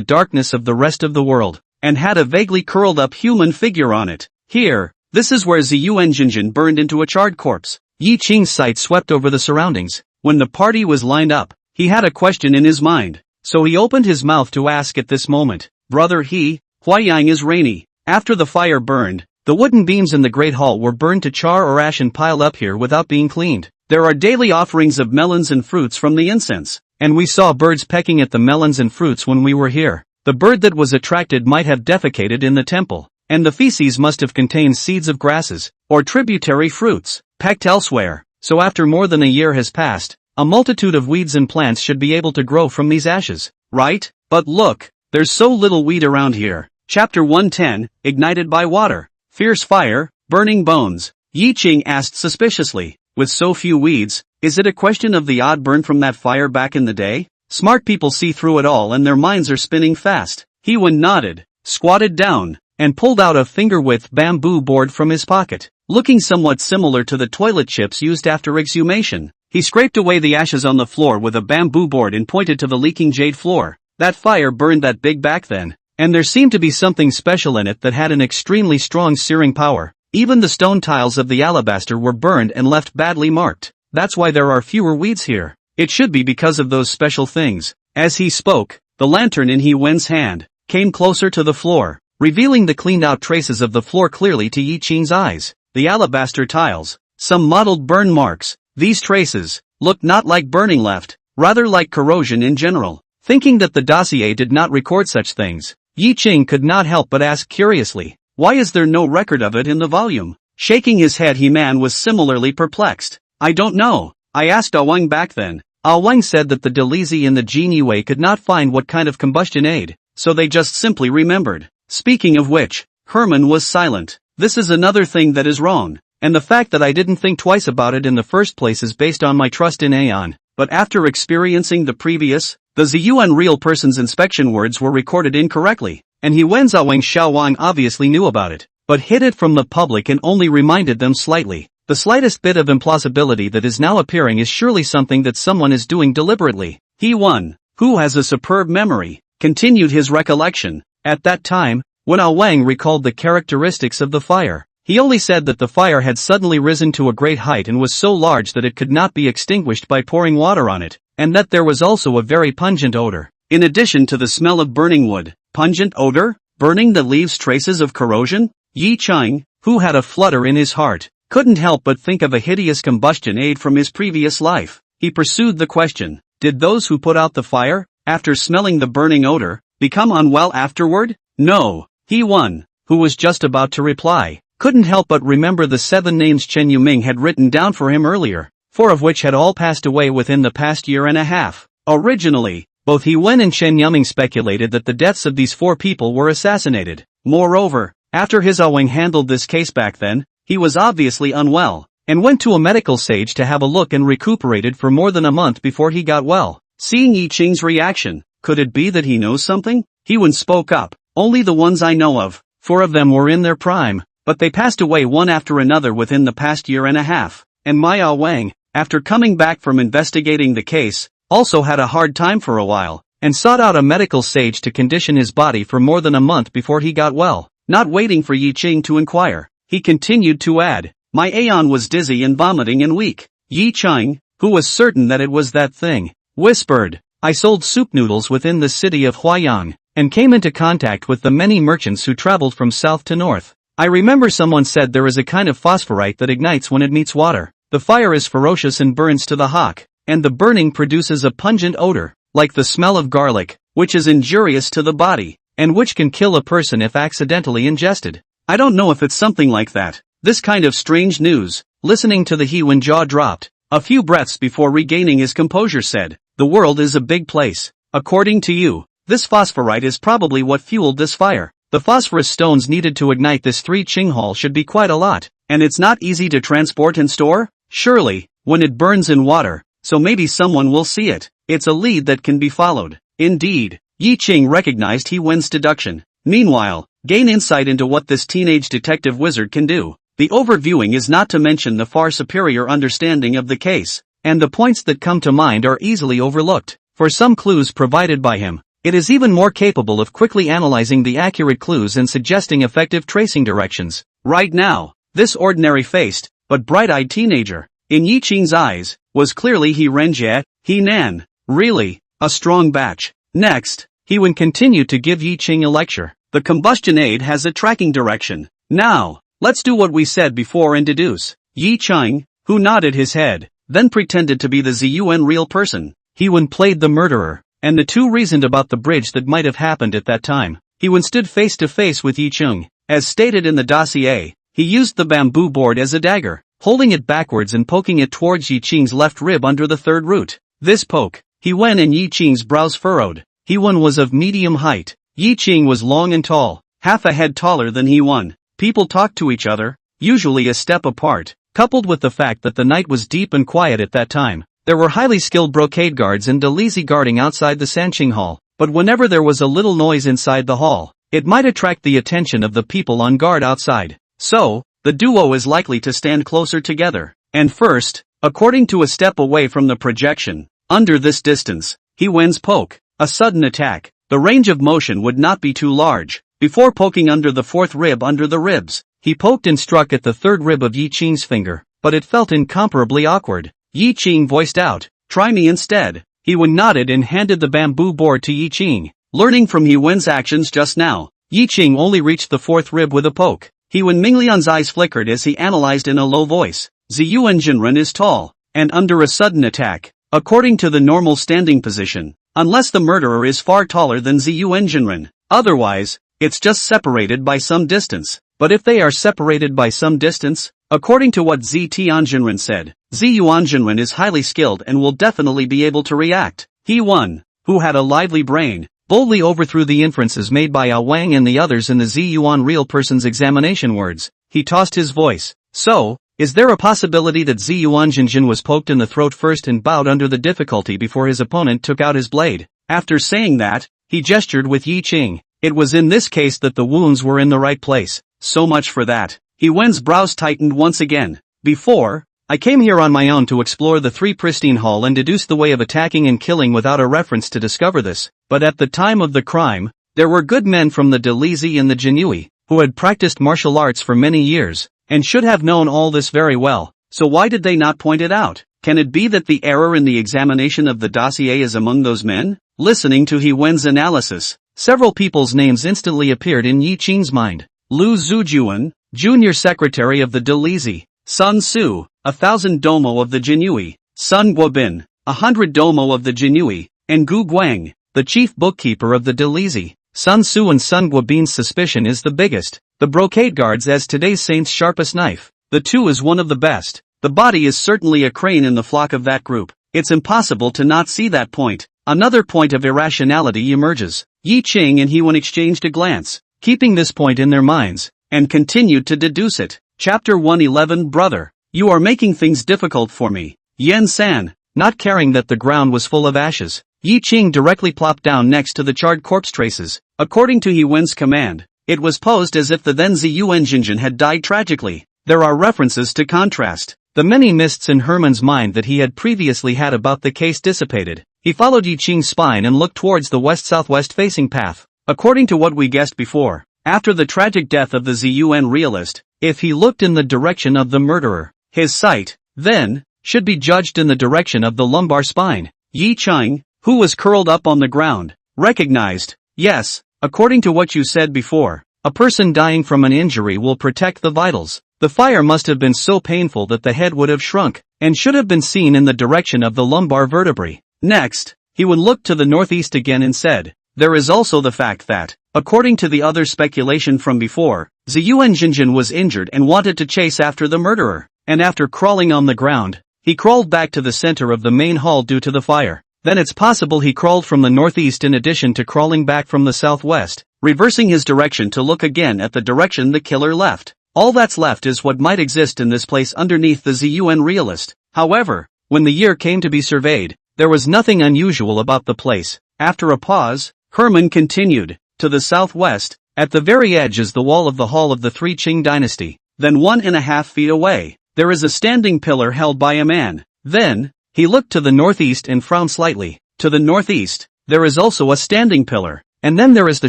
darkness of the rest of the world, and had a vaguely curled-up human figure on it. Here, this is where Ziyuan Jinjin burned into a charred corpse. Yi-ching's sight swept over the surroundings. When the party was lined up, he had a question in his mind, so he opened his mouth to ask at this moment. Brother Huayang is rainy. After the fire burned, the wooden beams in the great hall were burned to char or ash and piled up here without being cleaned. There are daily offerings of melons and fruits from the incense, and we saw birds pecking at the melons and fruits when we were here. The bird that was attracted might have defecated in the temple, and the feces must have contained seeds of grasses, or tributary fruits, pecked elsewhere. So after more than a year has passed, a multitude of weeds and plants should be able to grow from these ashes, right? But look, there's so little weed around here. Chapter 110, Ignited by Water. Fierce fire, burning bones. Yi-ching asked suspiciously, with so few weeds, is it a question of the odd burn from that fire back in the day? Smart people see through it all and their minds are spinning fast. Heewon nodded, squatted down, and pulled out a finger-width bamboo board from his pocket. Looking somewhat similar to the toilet chips used after exhumation, he scraped away the ashes on the floor with a bamboo board and pointed to the leaking jade floor. That fire burned that big back then, and there seemed to be something special in it that had an extremely strong searing power. Even the stone tiles of the alabaster were burned and left badly marked. That's why there are fewer weeds here. It should be because of those special things. As he spoke, the lantern in Heewen's hand came closer to the floor, revealing the cleaned-out traces of the floor clearly to Yi-ching's eyes. The alabaster tiles, some mottled burn marks. These traces looked not like burning left, rather like corrosion in general. Thinking that the dossier did not record such things, Yi-ching could not help but ask curiously, why is there no record of it in the volume? Shaking his head, He-man was similarly perplexed. I don't know. I asked Awang back then. Awang said that the Delizi in the Genie Way could not find what kind of combustion aid, so they just simply remembered. Speaking of which, Herman was silent. This is another thing that is wrong, and the fact that I didn't think twice about it in the first place is based on my trust in Aeon. But after experiencing the Ziyuan real person's inspection words were recorded incorrectly, and Heewen's Awang Xiaowang obviously knew about it, but hid it from the public and only reminded them slightly. The slightest bit of implausibility that is now appearing is surely something that someone is doing deliberately. Heewon, who has a superb memory, continued his recollection. At that time, when Awang recalled the characteristics of the fire, he only said that the fire had suddenly risen to a great height and was so large that it could not be extinguished by pouring water on it, and that there was also a very pungent odor. In addition to the smell of burning wood, pungent odor? Burning that leaves traces of corrosion? Yi-ching, who had a flutter in his heart, couldn't help but think of a hideous combustion aid from his previous life. He pursued the question, did those who put out the fire, after smelling the burning odor, become unwell afterward? No. Heewon, who was just about to reply, couldn't help but remember the 7 names Chen Yuming had written down for him earlier, 4 of which had all passed away within the past year and a half. Originally, both Heewen and Chen Yuming speculated that the deaths of these 4 people were assassinated. Moreover, after his Awang handled this case back then, he was obviously unwell, and went to a medical sage to have a look and recuperated for more than a month before he got well. Seeing Yi-ching's reaction, could it be that he knows something? Heewon spoke up, only the ones I know of. 4 of them were in their prime, but they passed away one after another within the past year and a half, and my Awang, after coming back from investigating the case, also had a hard time for a while, and sought out a medical sage to condition his body for more than a month before he got well. Not waiting for Yi-ching to inquire, he continued to add, my Aeon was dizzy and vomiting and weak. Yi-ching, who was certain that it was that thing, whispered, I sold soup noodles within the city of Huayang, and came into contact with the many merchants who traveled from south to north. I remember someone said there is a kind of phosphorite that ignites when it meets water. The fire is ferocious and burns to the hock. and the burning produces a pungent odor, like the smell of garlic, which is injurious to the body, and which can kill a person if accidentally ingested. I don't know if it's something like that. This kind of strange news. Listening to the Hewan jaw dropped. A few breaths before regaining his composure said, "The world is a big place. According to you, this phosphorite is probably what fueled this fire. The phosphorus stones needed to ignite this 3 Qinghal should be quite a lot, and it's not easy to transport and store? Surely, when it burns in water, so maybe someone will see it. It's a lead that can be followed." Indeed, Yi Qing recognized He Wen's deduction. Meanwhile, gain insight into what this teenage detective wizard can do. The overviewing is not to mention the far superior understanding of the case, and the points that come to mind are easily overlooked. For some clues provided by him, it is even more capable of quickly analyzing the accurate clues and suggesting effective tracing directions. Right now, this ordinary-faced, but bright-eyed teenager, in Yi Qing's eyes, was clearly He Renjie, He Nan. Really, a strong batch. Next, He Wen continued to give Yi Qing a lecture. The combustion aid has a tracking direction. Now, let's do what we said before and deduce. Yi Qing, who nodded his head, then pretended to be the Ziyuan real person. He Wen played the murderer, and the two reasoned about the bridge that might have happened at that time. He Wen stood face to face with Yi Qing. As stated in the dossier, he used the bamboo board as a dagger, holding it backwards and poking it towards Yi Qing's left rib under the third root. This poke, He Wen and Yi Qing's brows furrowed. He Wen was of medium height. Yi Qing was long and tall, half a head taller than He Wen. People talked to each other, usually a step apart, coupled with the fact that the night was deep and quiet at that time. There were highly skilled brocade guards and Dalizi guarding outside the Sanqing Hall, but whenever there was a little noise inside the hall, it might attract the attention of the people on guard outside. So, the duo is likely to stand closer together. And first, according to a step away from the projection, under this distance, He Wen's poke, a sudden attack, the range of motion would not be too large. Before poking under the fourth rib under the ribs, he poked and struck at the third rib of Yi Qing's finger, but it felt incomparably awkward. Yi Qing voiced out, "Try me instead." He Wen nodded and handed the bamboo board to Yi Qing. Learning from He Wen's actions just now, Yi Qing only reached the fourth rib with a poke. He Wen Minglian's eyes flickered as he analyzed in a low voice. Ziyuan Jinren is tall, and under a sudden attack, according to the normal standing position, unless the murderer is far taller than Ziyuan Jinren. Otherwise, it's just separated by some distance. But if they are separated by some distance, according to what Zi Tianjinren said, Ziyuan Jinren is highly skilled and will definitely be able to react. He Wen, who had a lively brain, boldly overthrew the inferences made by A Wang and the others in the Ziyuan real person's examination words. He tossed his voice. "So, is there a possibility that Ziyuan Jinjin was poked in the throat first and bowed under the difficulty before his opponent took out his blade?" After saying that, he gestured with Yi Qing. It was in this case that the wounds were in the right place. So much for that. He Wen's brows tightened once again. "Before, I came here on my own to explore the 3 Pristine Hall and deduce the way of attacking and killing without a reference to discover this. But at the time of the crime, there were good men from the Dalizi and the Jinui, who had practiced martial arts for many years, and should have known all this very well. So why did they not point it out? Can it be that the error in the examination of the dossier is among those men?" Listening to He Wen's analysis, several people's names instantly appeared in Yi Qing's mind. Lu Zujuan, junior secretary of the Dalizi; Sun Su, 1,000 domo of the Jinui; Sun Guobin, 100 domo of the Jinui; and Gu Guang, the chief bookkeeper of the Dalizi. Sun Su and Sun Guobin's suspicion is the biggest. The brocade guards as today's saint's sharpest knife. The two is one of the best. The body is certainly a crane in the flock of that group. It's impossible to not see that point. Another point of irrationality emerges. Yi Qing and He Wen exchanged a glance, keeping this point in their minds, and continued to deduce it. Chapter 111 Brother, you are making things difficult for me. Yen San, not caring that the ground was full of ashes, Yi Qing directly plopped down next to the charred corpse traces. According to He Wen's command, it was posed as if the then Ziyuan Jinjin had died tragically. There are references to contrast. The many mists in Herman's mind that he had previously had about the case dissipated. He followed Yi Qing's spine and looked towards the west-southwest facing path. According to what we guessed before, after the tragic death of the Ziyuan realist, if he looked in the direction of the murderer, his sight, then, should be judged in the direction of the lumbar spine. Yi Qing, who was curled up on the ground, recognized, "Yes, according to what you said before, a person dying from an injury will protect the vitals. The fire must have been so painful that the head would have shrunk, and should have been seen in the direction of the lumbar vertebrae. Next, he would look to the northeast again and said, there is also the fact that, according to the other speculation from before, Ziyuan Jinjin was injured and wanted to chase after the murderer, and after crawling on the ground, he crawled back to the center of the main hall due to the fire. Then it's possible he crawled from the northeast in addition to crawling back from the southwest, reversing his direction to look again at the direction the killer left. All that's left is what might exist in this place underneath the Ziyuan realist. However, when the year came to be surveyed, there was nothing unusual about the place. After a pause, Herman continued, to the southwest, at the very edge is the wall of the Hall of the Three Qing dynasty. Then 1.5 feet away, there is a standing pillar held by a man. Then, he looked to the northeast and frowned slightly. To the northeast, there is also a standing pillar. And then there is the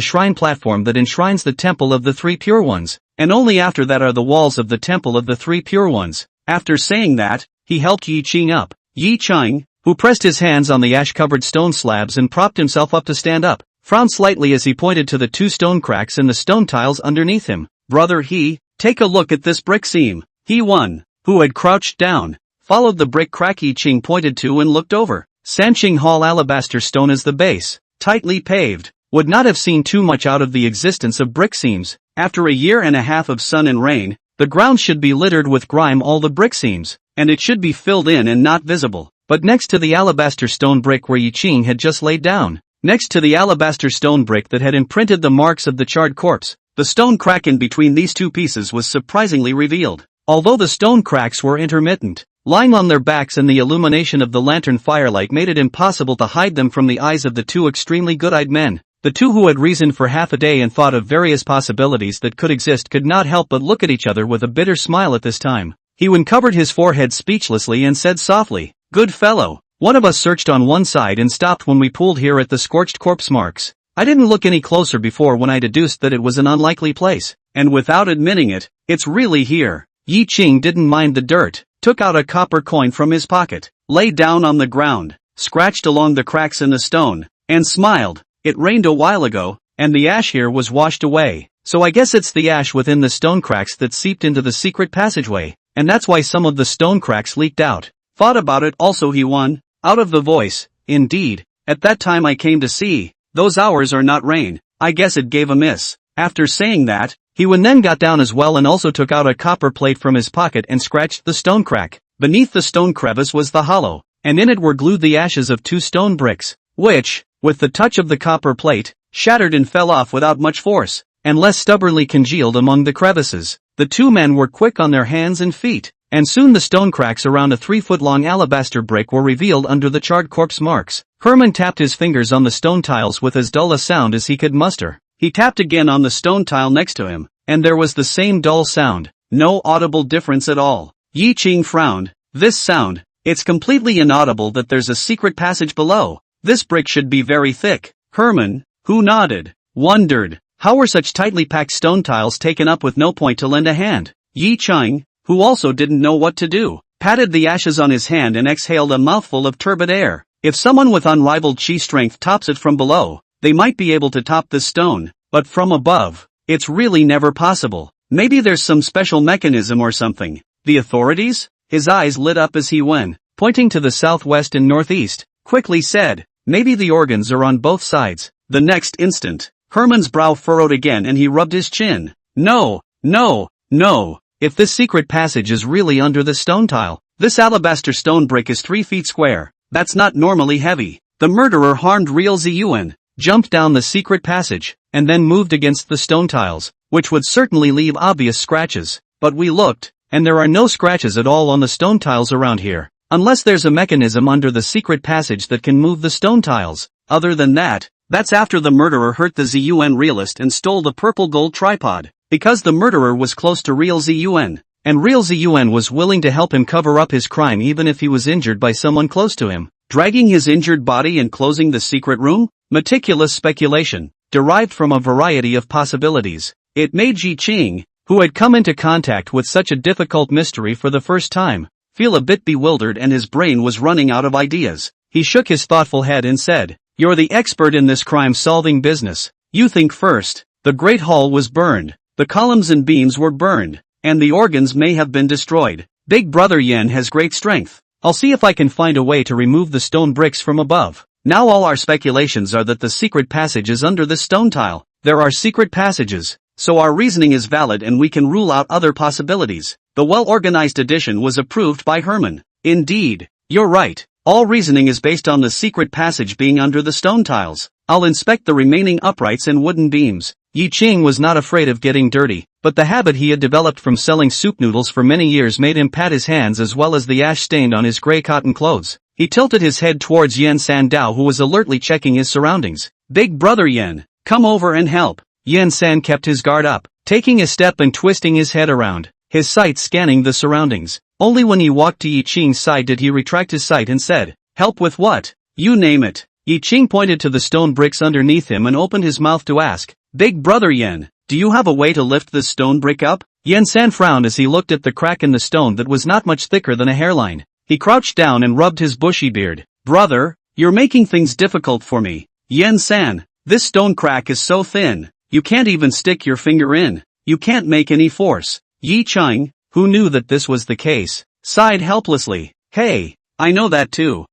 shrine platform that enshrines the Temple of the Three Pure Ones. And only after that are the walls of the Temple of the Three Pure Ones. After saying that, he helped Yi Qing up. Yi Qing, who pressed his hands on the ash-covered stone slabs and propped himself up to stand up, frowned slightly as he pointed to the 2 stone cracks in the stone tiles underneath him. Brother He, take a look at this brick seam. He One, who had crouched down, followed the brick crack Yi Qing pointed to and looked over. Sanqing Hall alabaster stone is the base, tightly paved. Would not have seen too much out of the existence of brick seams. After 1.5 years of sun and rain, the ground should be littered with grime all the brick seams, and it should be filled in and not visible. But next to the alabaster stone brick where Yi Qing had just laid down, next to the alabaster stone brick that had imprinted the marks of the charred corpse, the stone crack in between these 2 pieces was surprisingly revealed. Although the stone cracks were intermittent, lying on their backs and the illumination of the lantern firelight made it impossible to hide them from the eyes of the 2 extremely good-eyed men. The 2 who had reasoned for half a day and thought of various possibilities that could exist could not help but look at each other with a bitter smile at this time. He uncovered his forehead speechlessly and said softly, "Good fellow, one of us searched on one side and stopped when we pulled here at the scorched corpse marks. I didn't look any closer before when I deduced that it was an unlikely place, and without admitting it, it's really here." Yi Qing didn't mind the dirt, took out a copper coin from his pocket, lay down on the ground, scratched along the cracks in the stone, and smiled. It rained a while ago, and the ash here was washed away, so I guess it's the ash within the stone cracks that seeped into the secret passageway, and that's why some of the stone cracks leaked out. Thought about it also He One, out of the voice. Indeed, at that time I came to see, those hours are not rain, I guess it gave a miss. After saying that, He One then got down as well and also took out a copper plate from his pocket and scratched the stone crack. Beneath the stone crevice was the hollow, and in it were glued the ashes of 2 stone bricks, which, with the touch of the copper plate, shattered and fell off without much force, and less stubbornly congealed among the crevices. The 2 men were quick on their hands and feet, and soon the stone cracks around a 3-foot-long alabaster brick were revealed under the charred corpse marks. Herman tapped his fingers on the stone tiles with as dull a sound as he could muster. He tapped again on the stone tile next to him, and there was the same dull sound, no audible difference at all. Yi Qing frowned. This sound, it's completely inaudible that there's a secret passage below. This brick should be very thick. Herman, who nodded, wondered, how were such tightly packed stone tiles taken up with no point to lend a hand? Yi Qing, who also didn't know what to do, patted the ashes on his hand and exhaled a mouthful of turbid air. If someone with unrivaled chi strength tops it from below, they might be able to top this stone, but from above, it's really never possible. Maybe there's some special mechanism or something. The authorities? His eyes lit up as he went, pointing to the southwest and northeast, quickly said, maybe the organs are on both sides. The next instant, Herman's brow furrowed again and he rubbed his chin. No, no, no. If this secret passage is really under the stone tile, this alabaster stone brick is 3 feet square. That's not normally heavy. The murderer harmed real Ziyuan, jumped down the secret passage, and then moved against the stone tiles, which would certainly leave obvious scratches. But we looked, and there are no scratches at all on the stone tiles around here, unless there's a mechanism under the secret passage that can move the stone tiles. Other than that, that's after the murderer hurt the Ziyuan realist and stole the purple gold tripod, because the murderer was close to real Ziyuan, and real Ziyuan was willing to help him cover up his crime even if he was injured by someone close to him. Dragging his injured body and closing the secret room? Meticulous speculation, derived from a variety of possibilities. It made Yi Qing, who had come into contact with such a difficult mystery for the first time, feel a bit bewildered and his brain was running out of ideas. He shook his thoughtful head and said, "You're the expert in this crime-solving business. You think first. The Great Hall was burned. The columns and beams were burned. and the organs may have been destroyed. Big Brother Yen has great strength. I'll see if I can find a way to remove the stone bricks from above. Now all our speculations are that the secret passage is under the stone tile. There are secret passages, so our reasoning is valid and we can rule out other possibilities. The well-organized addition was approved by Herman. Indeed, you're right. All reasoning is based on the secret passage being under the stone tiles. I'll inspect the remaining uprights and wooden beams. Yi Ching was not afraid of getting dirty, but the habit he had developed from selling soup noodles for many years made him pat his hands as well as the ash stained on his gray cotton clothes. He tilted his head towards Yen Sandao, who was alertly checking his surroundings. Big Brother Yen, come over and help. Yen San kept his guard up, taking a step and twisting his head around, his sight scanning the surroundings. Only when he walked to Yi Ching's side did he retract his sight and said, "Help with what? You name it." Yi Ching pointed to the stone bricks underneath him and opened his mouth to ask, "Big Brother Yen, do you have a way to lift this stone brick up?" Yen San frowned as he looked at the crack in the stone that was not much thicker than a hairline. He crouched down and rubbed his bushy beard. "Brother, you're making things difficult for me. Yen San, this stone crack is so thin, you can't even stick your finger in. You can't make any force." Yi Ching, who knew that this was the case, sighed helplessly. "Hey, I know that too.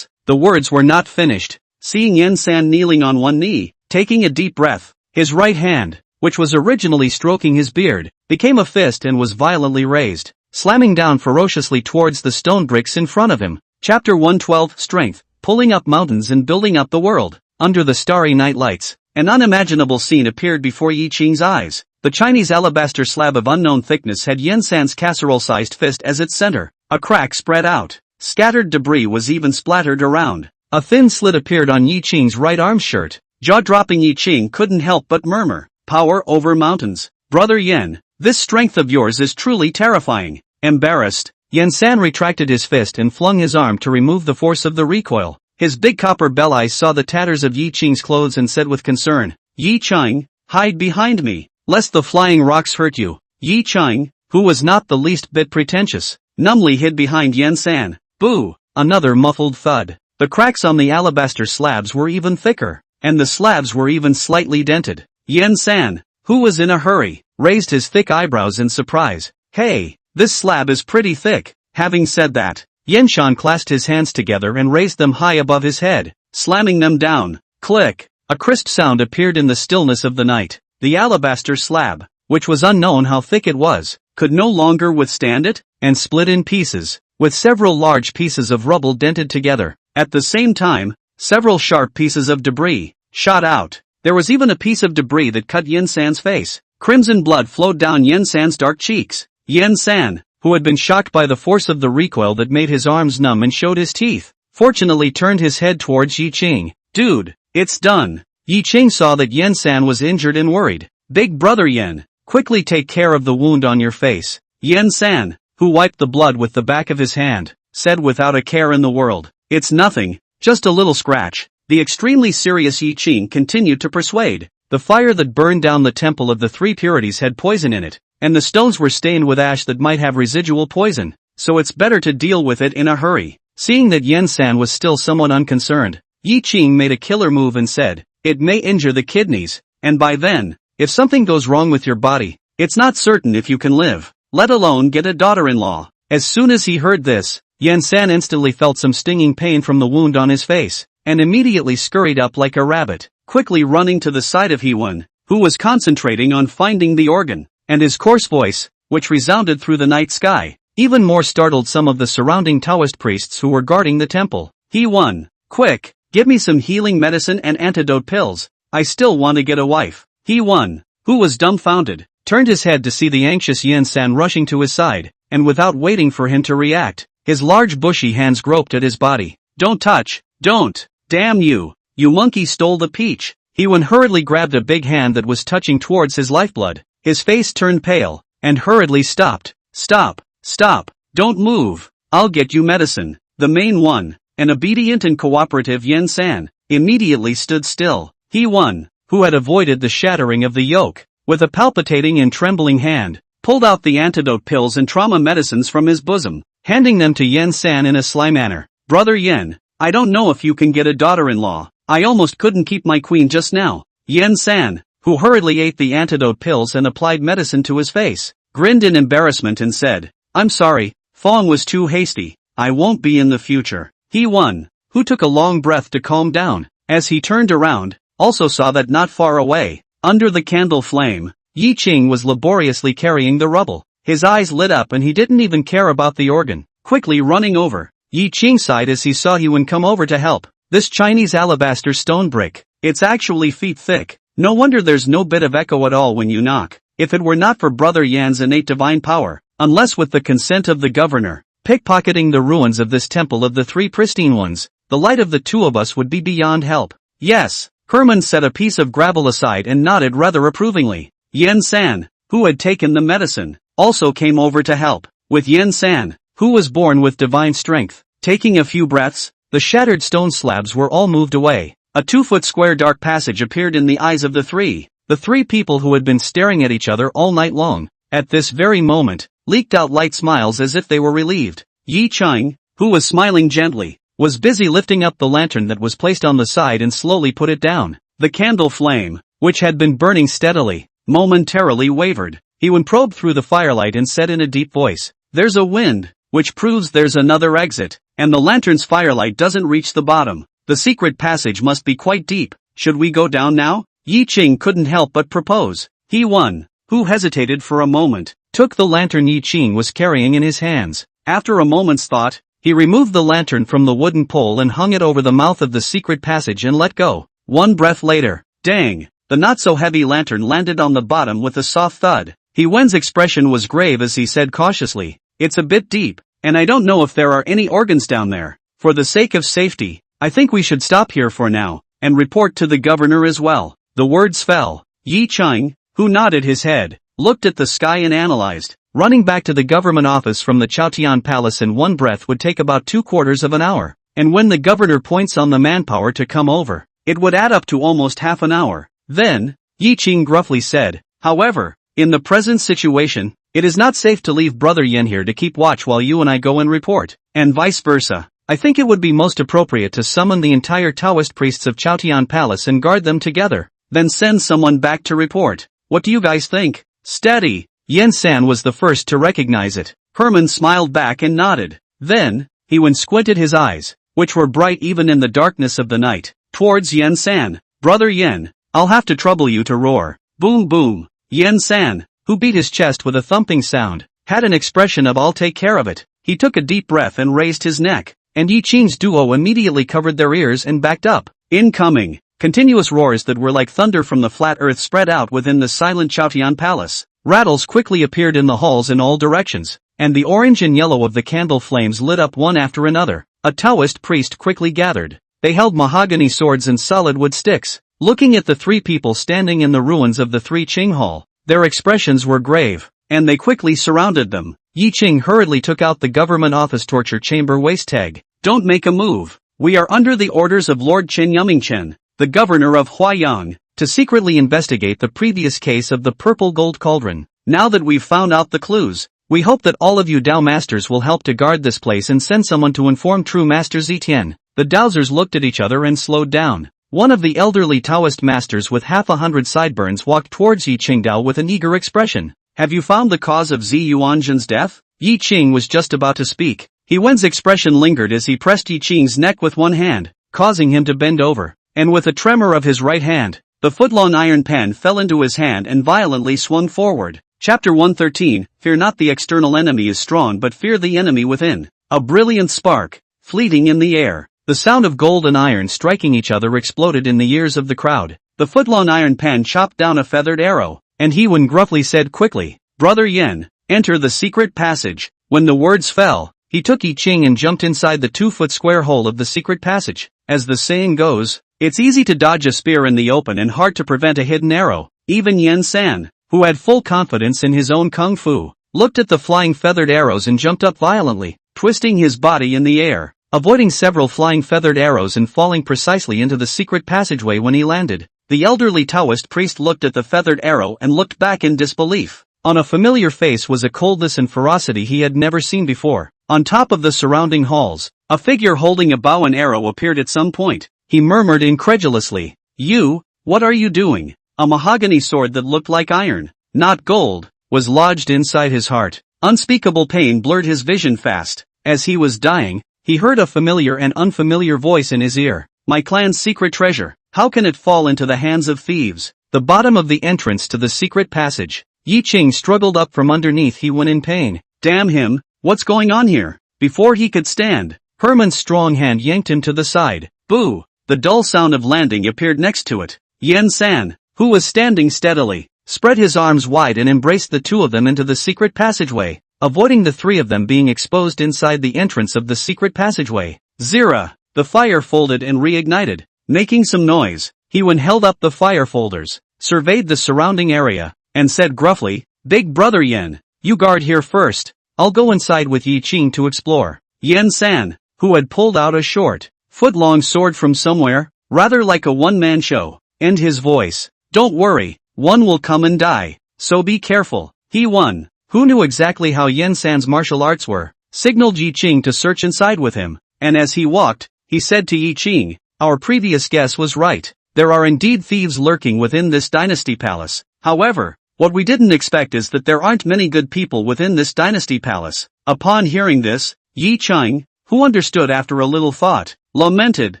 The words were not finished. Seeing Yen San kneeling on one knee, taking a deep breath, his right hand, which was originally stroking his beard, became a fist and was violently raised, slamming down ferociously towards the stone bricks in front of him. Chapter 112 Strength, pulling up mountains and building up the world. Under the starry night lights, an unimaginable scene appeared before Yi Ching's eyes. The Chinese alabaster slab of unknown thickness had Yen San's casserole-sized fist as its center. A crack spread out. Scattered debris was even splattered around. A thin slit appeared on Yi Ching's right arm shirt. Jaw-dropping Yi Ching couldn't help but murmur, "Power over mountains. Brother Yen, this strength of yours is truly terrifying." Embarrassed, Yen San retracted his fist and flung his arm to remove the force of the recoil. His big copper bell eyes saw the tatters of Yi Ching's clothes and said with concern, "Yi Ching, hide behind me, lest the flying rocks hurt you." Yi Ching, who was not the least bit pretentious, numbly hid behind Yen San. Boo! Another muffled thud. The cracks on the alabaster slabs were even thicker, and the slabs were even slightly dented. Yen San, who was in a hurry, raised his thick eyebrows in surprise. "Hey, this slab is pretty thick." Having said that, Yen Shan clasped his hands together and raised them high above his head, slamming them down. Click! A crisp sound appeared in the stillness of the night. The alabaster slab, which was unknown how thick it was, could no longer withstand it, and split in pieces, with several large pieces of rubble dented together. At the same time, several sharp pieces of debris shot out. There was even a piece of debris that cut Yen San's face. Crimson blood flowed down Yen San's dark cheeks. Yen San, who had been shocked by the force of the recoil that made his arms numb and showed his teeth, fortunately turned his head towards Yi Ching. "Dude, it's done." Yi Ching saw that Yen San was injured and worried. "Big Brother Yen, quickly take care of the wound on your face." Yen San, who wiped the blood with the back of his hand, said without a care in the world, "It's nothing, just a little scratch." The extremely serious Yi Ching continued to persuade. The fire that burned down the Temple of the Three Purities had poison in it, and the stones were stained with ash that might have residual poison, so it's better to deal with it in a hurry. Seeing that Yen San was still somewhat unconcerned, Yi Ching made a killer move and said, "It may injure the kidneys, and by then, if something goes wrong with your body, it's not certain if you can live, let alone get a daughter-in-law." As soon as he heard this, Yen San instantly felt some stinging pain from the wound on his face, and immediately scurried up like a rabbit, quickly running to the side of Hewan, who was concentrating on finding the organ, and his coarse voice, which resounded through the night sky, even more startled some of the surrounding Taoist priests who were guarding the temple. "Hewan, quick, give me some healing medicine and antidote pills, I still want to get a wife." Hewan, who was dumbfounded, turned his head to see the anxious Yen San rushing to his side, and without waiting for him to react, his large bushy hands groped at his body. "Don't touch, don't, damn you, you monkey stole the peach." Hewan hurriedly grabbed a big hand that was touching towards his lifeblood. His face turned pale, and hurriedly stopped. "Stop, stop, don't move, I'll get you medicine." The main one, an obedient and cooperative Yen San, immediately stood still. Hewan, who had avoided the shattering of the yoke, with a palpitating and trembling hand, pulled out the antidote pills and trauma medicines from his bosom, handing them to Yen San in a sly manner. "Brother Yen, I don't know if you can get a daughter-in-law, I almost couldn't keep my queen just now." Yen San, who hurriedly ate the antidote pills and applied medicine to his face, grinned in embarrassment and said, "I'm sorry, Fong was too hasty, I won't be in the future." He won, who took a long breath to calm down, as he turned around, also saw that not far away, under the candle flame, Yi Ching was laboriously carrying the rubble. His eyes lit up and he didn't even care about the organ. Quickly running over, Yi Ching sighed as he saw Yuan come over to help. This Chinese alabaster stone brick, it's actually feet thick. No wonder there's no bit of echo at all when you knock. If it were not for Brother Yan's innate divine power, unless with the consent of the governor, pickpocketing the ruins of this temple of the three pristine ones, the light of the two of us would be beyond help. Yes, Herman set a piece of gravel aside and nodded rather approvingly. Yen San, who had taken the medicine, also came over to help. With Yen San, who was born with divine strength, taking a few breaths, the shattered stone slabs were all moved away. A 2-foot square dark passage appeared in the eyes of the three people who had been staring at each other all night long. At this very moment, leaked out light smiles as if they were relieved. Yi Ching, who was smiling gently, was busy lifting up the lantern that was placed on the side and slowly put it down. The candle flame, which had been burning steadily, momentarily wavered. He probed through the firelight and said in a deep voice, "There's a wind, which proves there's another exit, and the lantern's firelight doesn't reach the bottom. The secret passage must be quite deep. Should we go down now?" Yi Ching couldn't help but propose. He won, who hesitated for a moment, took the lantern Yi Ching was carrying in his hands. After a moment's thought, he removed the lantern from the wooden pole and hung it over the mouth of the secret passage and let go. One breath later, dang, the not-so-heavy lantern landed on the bottom with a soft thud. Wen's expression was grave as he said cautiously, "It's a bit deep, and I don't know if there are any organs down there. For the sake of safety, I think we should stop here for now, and report to the governor as well." The words fell. Yi Ching, who nodded his head, looked at the sky and analyzed. Running back to the government office from the Chaotian Palace in one breath would take about 3/4 of an hour, and when the governor points on the manpower to come over, it would add up to almost half an hour. Then, Yi Ching gruffly said, "However, in the present situation, it is not safe to leave Brother Yen here to keep watch while you and I go and report, and vice versa. I think it would be most appropriate to summon the entire Taoist priests of Chaotian Palace and guard them together, then send someone back to report. What do you guys think?" "Steady." Yen San was the first to recognize it. Herman smiled back and nodded. Then, he squinted his eyes, which were bright even in the darkness of the night, towards Yen San. "Brother Yen, I'll have to trouble you to roar." Boom boom. Yen San, who beat his chest with a thumping sound, had an expression of "I'll take care of it." He took a deep breath and raised his neck, and Yi Ching's duo immediately covered their ears and backed up. Incoming. Continuous roars that were like thunder from the flat earth spread out within the silent Chaotian Palace. Rattles quickly appeared in the halls in all directions, and the orange and yellow of the candle flames lit up one after another. A Taoist priest quickly gathered. They held mahogany swords and solid wood sticks. Looking at the three people standing in the ruins of the Three Ching Hall, their expressions were grave, and they quickly surrounded them. Yi Ching hurriedly took out the government office torture chamber waist tag. "Don't make a move. We are under the orders of Lord Chen Yumingchen, the governor of Huayang, to secretly investigate the previous case of the purple gold cauldron. Now that we've found out the clues, we hope that all of you Dao masters will help to guard this place and send someone to inform true Master Zetian." The Dowsers looked at each other and slowed down. One of the elderly Taoist masters with 100 sideburns walked towards Yi Qingdao with an eager expression. "Have you found the cause of Zi Yuanzhen's death?" Yi Ching was just about to speak. Wen's expression lingered as he pressed Yi Ching's neck with one hand, causing him to bend over, and with a tremor of his right hand, the foot-long iron pen fell into his hand and violently swung forward. Chapter 113, Fear not the external enemy is strong but fear the enemy within. A brilliant spark, fleeting in the air. The sound of gold and iron striking each other exploded in the ears of the crowd. The foot-long iron pen chopped down a feathered arrow, and Wen gruffly said quickly, "Brother Yen, enter the secret passage." When the words fell, he took Yi Ching and jumped inside the 2-foot square hole of the secret passage. As the saying goes, it's easy to dodge a spear in the open and hard to prevent a hidden arrow. Even Yen San, who had full confidence in his own kung fu, looked at the flying feathered arrows and jumped up violently, twisting his body in the air, avoiding several flying feathered arrows and falling precisely into the secret passageway when he landed. The elderly Taoist priest looked at the feathered arrow and looked back in disbelief. On a familiar face was a coldness and ferocity he had never seen before. On top of the surrounding halls, a figure holding a bow and arrow appeared at some point. He murmured incredulously, "You, what are you doing?" A mahogany sword that looked like iron, not gold, was lodged inside his heart. Unspeakable pain blurred his vision fast. As he was dying, he heard a familiar and unfamiliar voice in his ear. My clan's secret treasure. How can it fall into the hands of thieves? The bottom of the entrance to the secret passage. Yi Qing struggled up from underneath he went in pain. Damn him, what's going on here? Before he could stand, Herman's strong hand yanked him to the side. Boo! The dull sound of landing appeared next to it. Yen-san, who was standing steadily, spread his arms wide and embraced the two of them into the secret passageway, avoiding the three of them being exposed inside the entrance of the secret passageway. Zira! The fire folded and reignited. Making some noise, Hewen held up the fire folders, surveyed the surrounding area, and said gruffly, Big brother Yen, you guard here first. I'll go inside with Yi Qing to explore. Yen-san, who had pulled out a short, foot-long sword from somewhere, rather like a one-man show, and his voice. Don't worry, one will come and die, so be careful. He-won, who knew exactly how Yen-san's martial arts were, signaled Yi Qing to search inside with him, and as he walked, he said to Yi Qing, our previous guess was right. There are indeed thieves lurking within this dynasty palace. However, what we didn't expect is that there aren't many good people within this dynasty palace. Upon hearing this, Yi Qing, who understood after a little thought, lamented,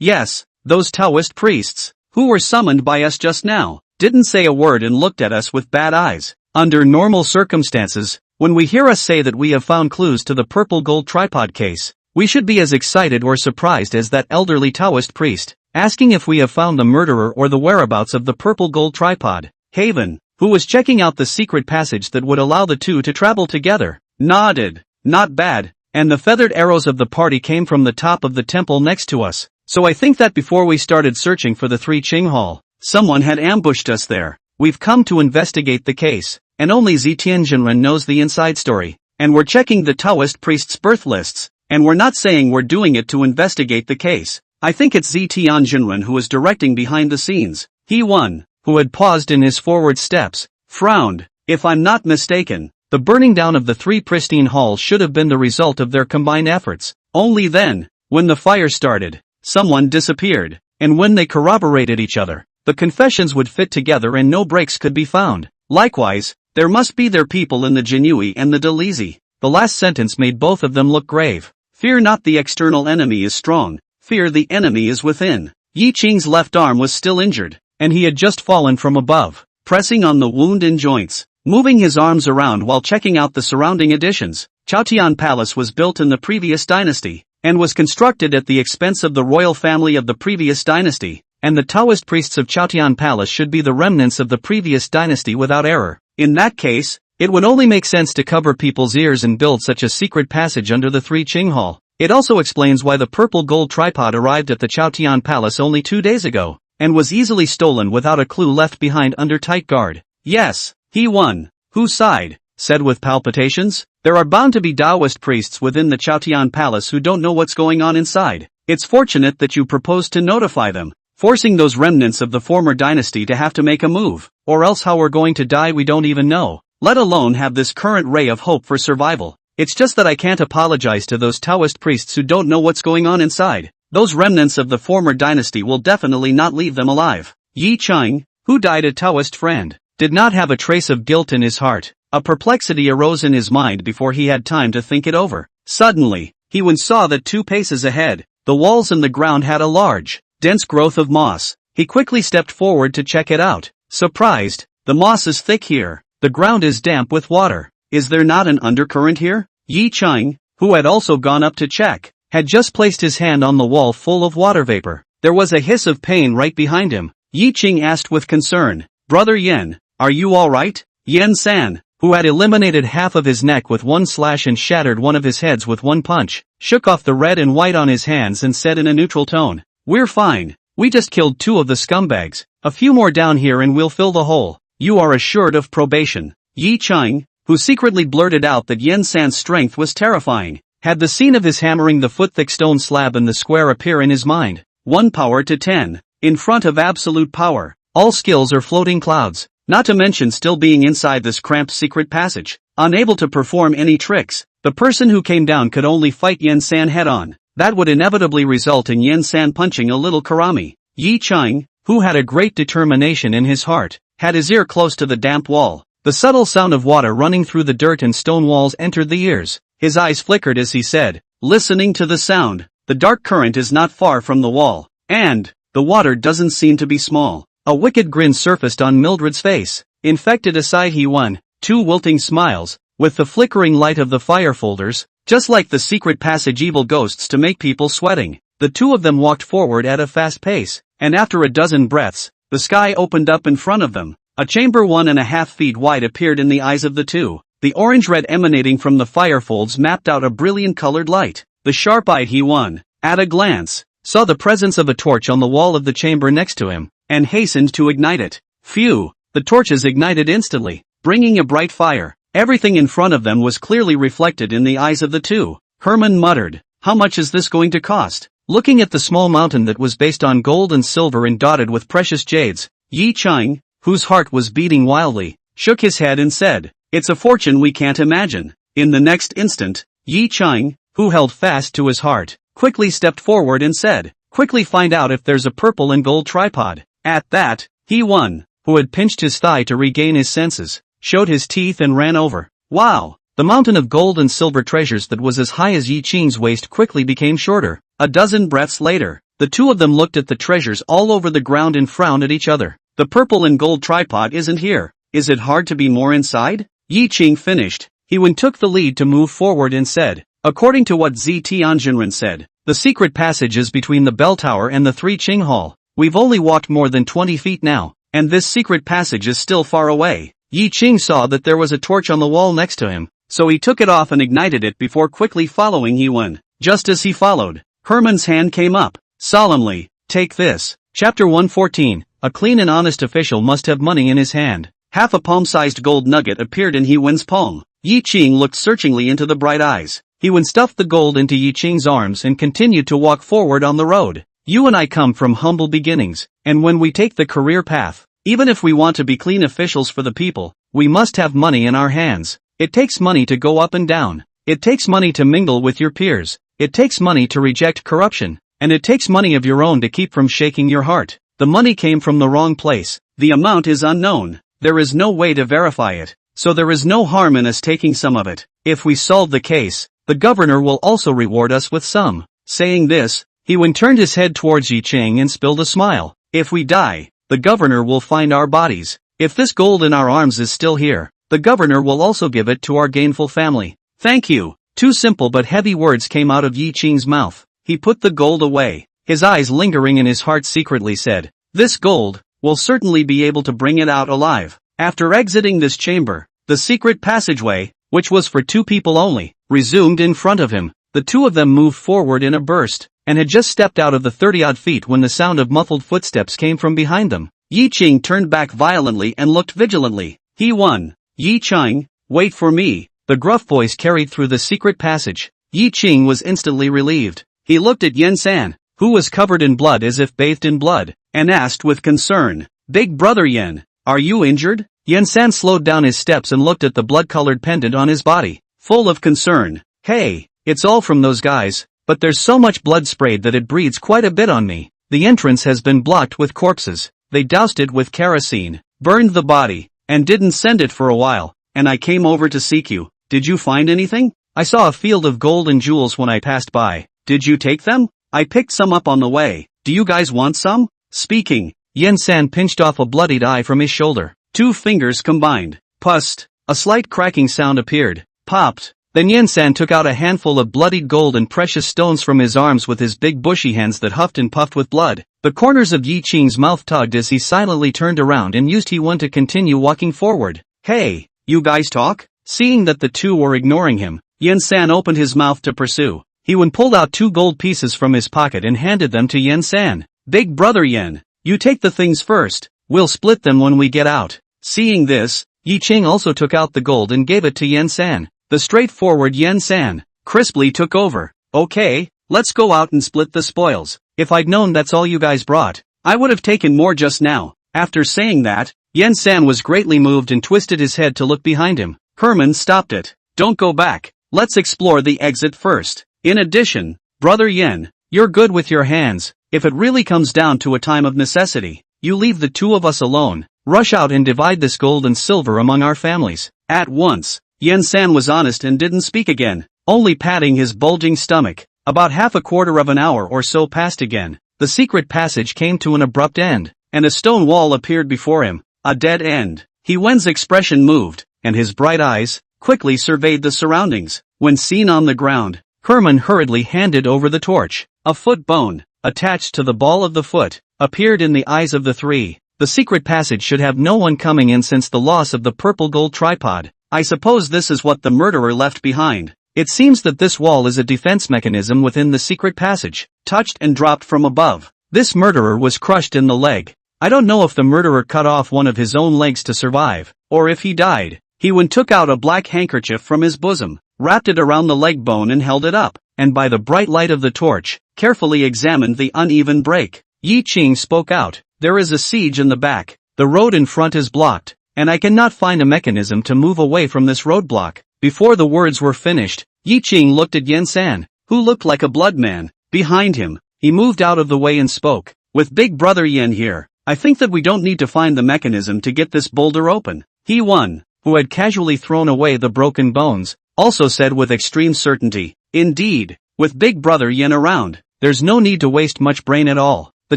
yes, those Taoist priests, who were summoned by us just now, didn't say a word and looked at us with bad eyes. Under normal circumstances, when we hear us say that we have found clues to the purple gold tripod case, we should be as excited or surprised as that elderly Taoist priest, asking if we have found the murderer or the whereabouts of the purple gold tripod. Haven, who was checking out the secret passage that would allow the two to travel together, nodded. Not bad, and the feathered arrows of the party came from the top of the temple next to us, so I think that before we started searching for the Three Qing Hall, someone had ambushed us there. We've come to investigate the case, and only Zitianjinren knows the inside story, and we're checking the Taoist priest's birth lists, and we're not saying we're doing it to investigate the case. I think it's Zitianjinren who is directing behind the scenes. He-won, who had paused in his forward steps, frowned. If I'm not mistaken, the burning down of the three pristine halls should have been the result of their combined efforts. Only then, when the fire started, someone disappeared, and when they corroborated each other, the confessions would fit together and no breaks could be found. Likewise, there must be their people in the Jinui and the Dalizi. The last sentence made both of them look grave. Fear not, the external enemy is strong. Fear the enemy is within. Yi Qing's left arm was still injured, and he had just fallen from above, pressing on the wound and joints, moving his arms around while checking out the surrounding additions. Chaotian Palace was built in the previous dynasty, and was constructed at the expense of the royal family of the previous dynasty, and the Taoist priests of Chaotian Palace should be the remnants of the previous dynasty without error. In that case, it would only make sense to cover people's ears and build such a secret passage under the Three Qing Hall. It also explains why the purple gold tripod arrived at the Chaotian Palace only 2 days ago, and was easily stolen without a clue left behind under tight guard. Yes, he won. Who sighed, said with palpitations, there are bound to be Taoist priests within the Chaotian Palace who don't know what's going on inside. It's fortunate that you proposed to notify them, forcing those remnants of the former dynasty to have to make a move, or else how we're going to die we don't even know, let alone have this current ray of hope for survival. It's just that I can't apologize to those Taoist priests who don't know what's going on inside. Those remnants of the former dynasty will definitely not leave them alive. Yi Qing, who died a Taoist friend, did not have a trace of guilt in his heart. A perplexity arose in his mind before he had time to think it over. Suddenly, he saw that 2 paces ahead, the walls and the ground had a large, dense growth of moss. He quickly stepped forward to check it out. Surprised, the moss is thick here, the ground is damp with water. Is there not an undercurrent here? Yi Qing, who had also gone up to check, had just placed his hand on the wall full of water vapor. There was a hiss of pain right behind him. Yi Qing asked with concern, Brother Yen, are you alright? Yen-san, who had eliminated half of his neck with one slash and shattered one of his heads with one punch, shook off the red and white on his hands and said in a neutral tone, We're fine. We just killed 2 of the scumbags. A few more down here and we'll fill the hole. You are assured of probation. Yi Qing, who secretly blurted out that Yen-san's strength was terrifying, had the scene of his hammering the foot-thick stone slab in the square appear in his mind. 1 power to 10. In front of absolute power, all skills are floating clouds, not to mention still being inside this cramped secret passage, unable to perform any tricks. The person who came down could only fight Yen-san head-on. That would inevitably result in Yen-san punching a little karami. Yi Qing, who had a great determination in his heart, had his ear close to the damp wall. The subtle sound of water running through the dirt and stone walls entered the ears. His eyes flickered as he said, listening to the sound, the dark current is not far from the wall, and the water doesn't seem to be small. A wicked grin surfaced on Mildred's face. Infected aside he won, 2 wilting smiles, with the flickering light of the fire folders, just like the secret passage evil ghosts to make people sweating. The 2 of them walked forward at a fast pace, and after a dozen breaths, the sky opened up in front of them. A chamber 1.5 feet wide appeared in the eyes of the 2. The orange-red emanating from the fire folds mapped out a brilliant colored light. The sharp-eyed he won, at a glance, saw the presence of a torch on the wall of the chamber next to him, and hastened to ignite it. Phew! The torches ignited instantly, bringing a bright fire. Everything in front of them was clearly reflected in the eyes of the 2. Herman muttered, how much is this going to cost? Looking at the small mountain that was based on gold and silver and dotted with precious jades, Yi Chang, whose heart was beating wildly, shook his head and said, it's a fortune we can't imagine. In the next instant, Yi Chang, who held fast to his heart, quickly stepped forward and said, quickly find out if there's a purple and gold tripod. At that, he won, who had pinched his thigh to regain his senses, showed his teeth and ran over. Wow! The mountain of gold and silver treasures that was as high as Yi Ching's waist quickly became shorter. A dozen breaths later, the 2 of them looked at the treasures all over the ground and frowned at each other. The purple and gold tripod isn't here. Is it hard to be more inside? Yi Ching finished. He took the lead to move forward and said, according to what Zi Tianjinren said, the secret passage is between the bell tower and the 3 Qing Hall. We've only walked more than 20 feet now, and this secret passage is still far away. Yi Ching saw that there was a torch on the wall next to him, so he took it off and ignited it before quickly following He Wen. Just as he followed, Herman's hand came up. Solemnly, take this. Chapter 114, a clean and honest official must have money in his hand. Half a palm-sized gold nugget appeared in He Wen's palm. Yi Ching looked searchingly into the bright eyes. He Wen stuffed the gold into Yi Ching's arms and continued to walk forward on the road. You and I come from humble beginnings, and when we take the career path, even if we want to be clean officials for the people, we must have money in our hands. It takes money to go up and down. It takes money to mingle with your peers. It takes money to reject corruption. And it takes money of your own to keep from shaking your heart. The money came from the wrong place. The amount is unknown. There is no way to verify it. So there is no harm in us taking some of it. If we solve the case, the governor will also reward us with some. Saying this, He Wen turned his head towards Yi Ching and spilled a smile. If we die, the governor will find our bodies. If this gold in our arms is still here, the governor will also give it to our gainful family. Thank you. 2 simple but heavy words came out of Yi Ching's mouth. He put the gold away. His eyes lingering in his heart secretly said, this gold, will certainly be able to bring it out alive. After exiting this chamber, the secret passageway, which was for 2 people only, resumed in front of him. The 2 of them moved forward in a burst, and had just stepped out of the 30-odd feet when the sound of muffled footsteps came from behind them. Yi Ching turned back violently and looked vigilantly. He won. Yi Ching, wait for me. The gruff voice carried through the secret passage. Yi Ching was instantly relieved. He looked at Yen San, who was covered in blood as if bathed in blood, and asked with concern, Big brother Yen, are you injured? Yen San slowed down his steps and looked at the blood-colored pendant on his body, full of concern. Hey, it's all from those guys, but there's so much blood sprayed that it breeds quite a bit on me. The entrance has been blocked with corpses. They doused it with kerosene, burned the body, and didn't send it for a while, and I came over to seek you. Did you find anything? I saw a field of gold and jewels when I passed by. Did you take them? I picked some up on the way. Do you guys want some? Speaking, Yen San pinched off a bloodied eye from his shoulder. 2 fingers combined. Pust. A slight cracking sound appeared. Popped. Then Yen San took out a handful of bloodied gold and precious stones from his arms with his big bushy hands that huffed and puffed with blood. The corners of Yi Ching's mouth tugged as he silently turned around and used He Wen to continue walking forward. Hey, you guys talk? Seeing that the 2 were ignoring him, Yen San opened his mouth to pursue. He Wen pulled out 2 gold pieces from his pocket and handed them to Yen San. Big brother Yen, you take the things first. We'll split them when we get out. Seeing this, Yi Ching also took out the gold and gave it to Yen San. The straightforward Yen San crisply took over. Okay, let's go out and split the spoils. If I'd known that's all you guys brought, I would have taken more just now. After saying that, Yen San was greatly moved and twisted his head to look behind him. Herman stopped it. Don't go back. Let's explore the exit first. In addition, brother Yen, you're good with your hands. If it really comes down to a time of necessity, you leave the 2 of us alone. Rush out and divide this gold and silver among our families, at once. Yen-san was honest and didn't speak again, only patting his bulging stomach. About half a quarter of an hour or so passed again. The secret passage came to an abrupt end, and a stone wall appeared before him, a dead end. Wen's expression moved, and his bright eyes quickly surveyed the surroundings. When seen on the ground, Herman hurriedly handed over the torch. A foot bone, attached to the ball of the foot, appeared in the eyes of the three. The secret passage should have no one coming in since the loss of the purple gold tripod. I suppose this is what the murderer left behind. It seems that this wall is a defense mechanism within the secret passage, touched and dropped from above. This murderer was crushed in the leg. I don't know if the murderer cut off one of his own legs to survive, or if he died. He took out a black handkerchief from his bosom, wrapped it around the leg bone and held it up, and by the bright light of the torch, carefully examined the uneven break. Yi Qing spoke out. There is a siege in the back. The road in front is blocked, and I cannot find a mechanism to move away from this roadblock. Before the words were finished, Yi Qing looked at Yen-san, who looked like a blood man. Behind him, he moved out of the way and spoke. With Big Brother Yen here, I think that we don't need to find the mechanism to get this boulder open. He-Won, who had casually thrown away the broken bones, also said with extreme certainty. Indeed, with Big Brother Yen around, there's no need to waste much brain at all. The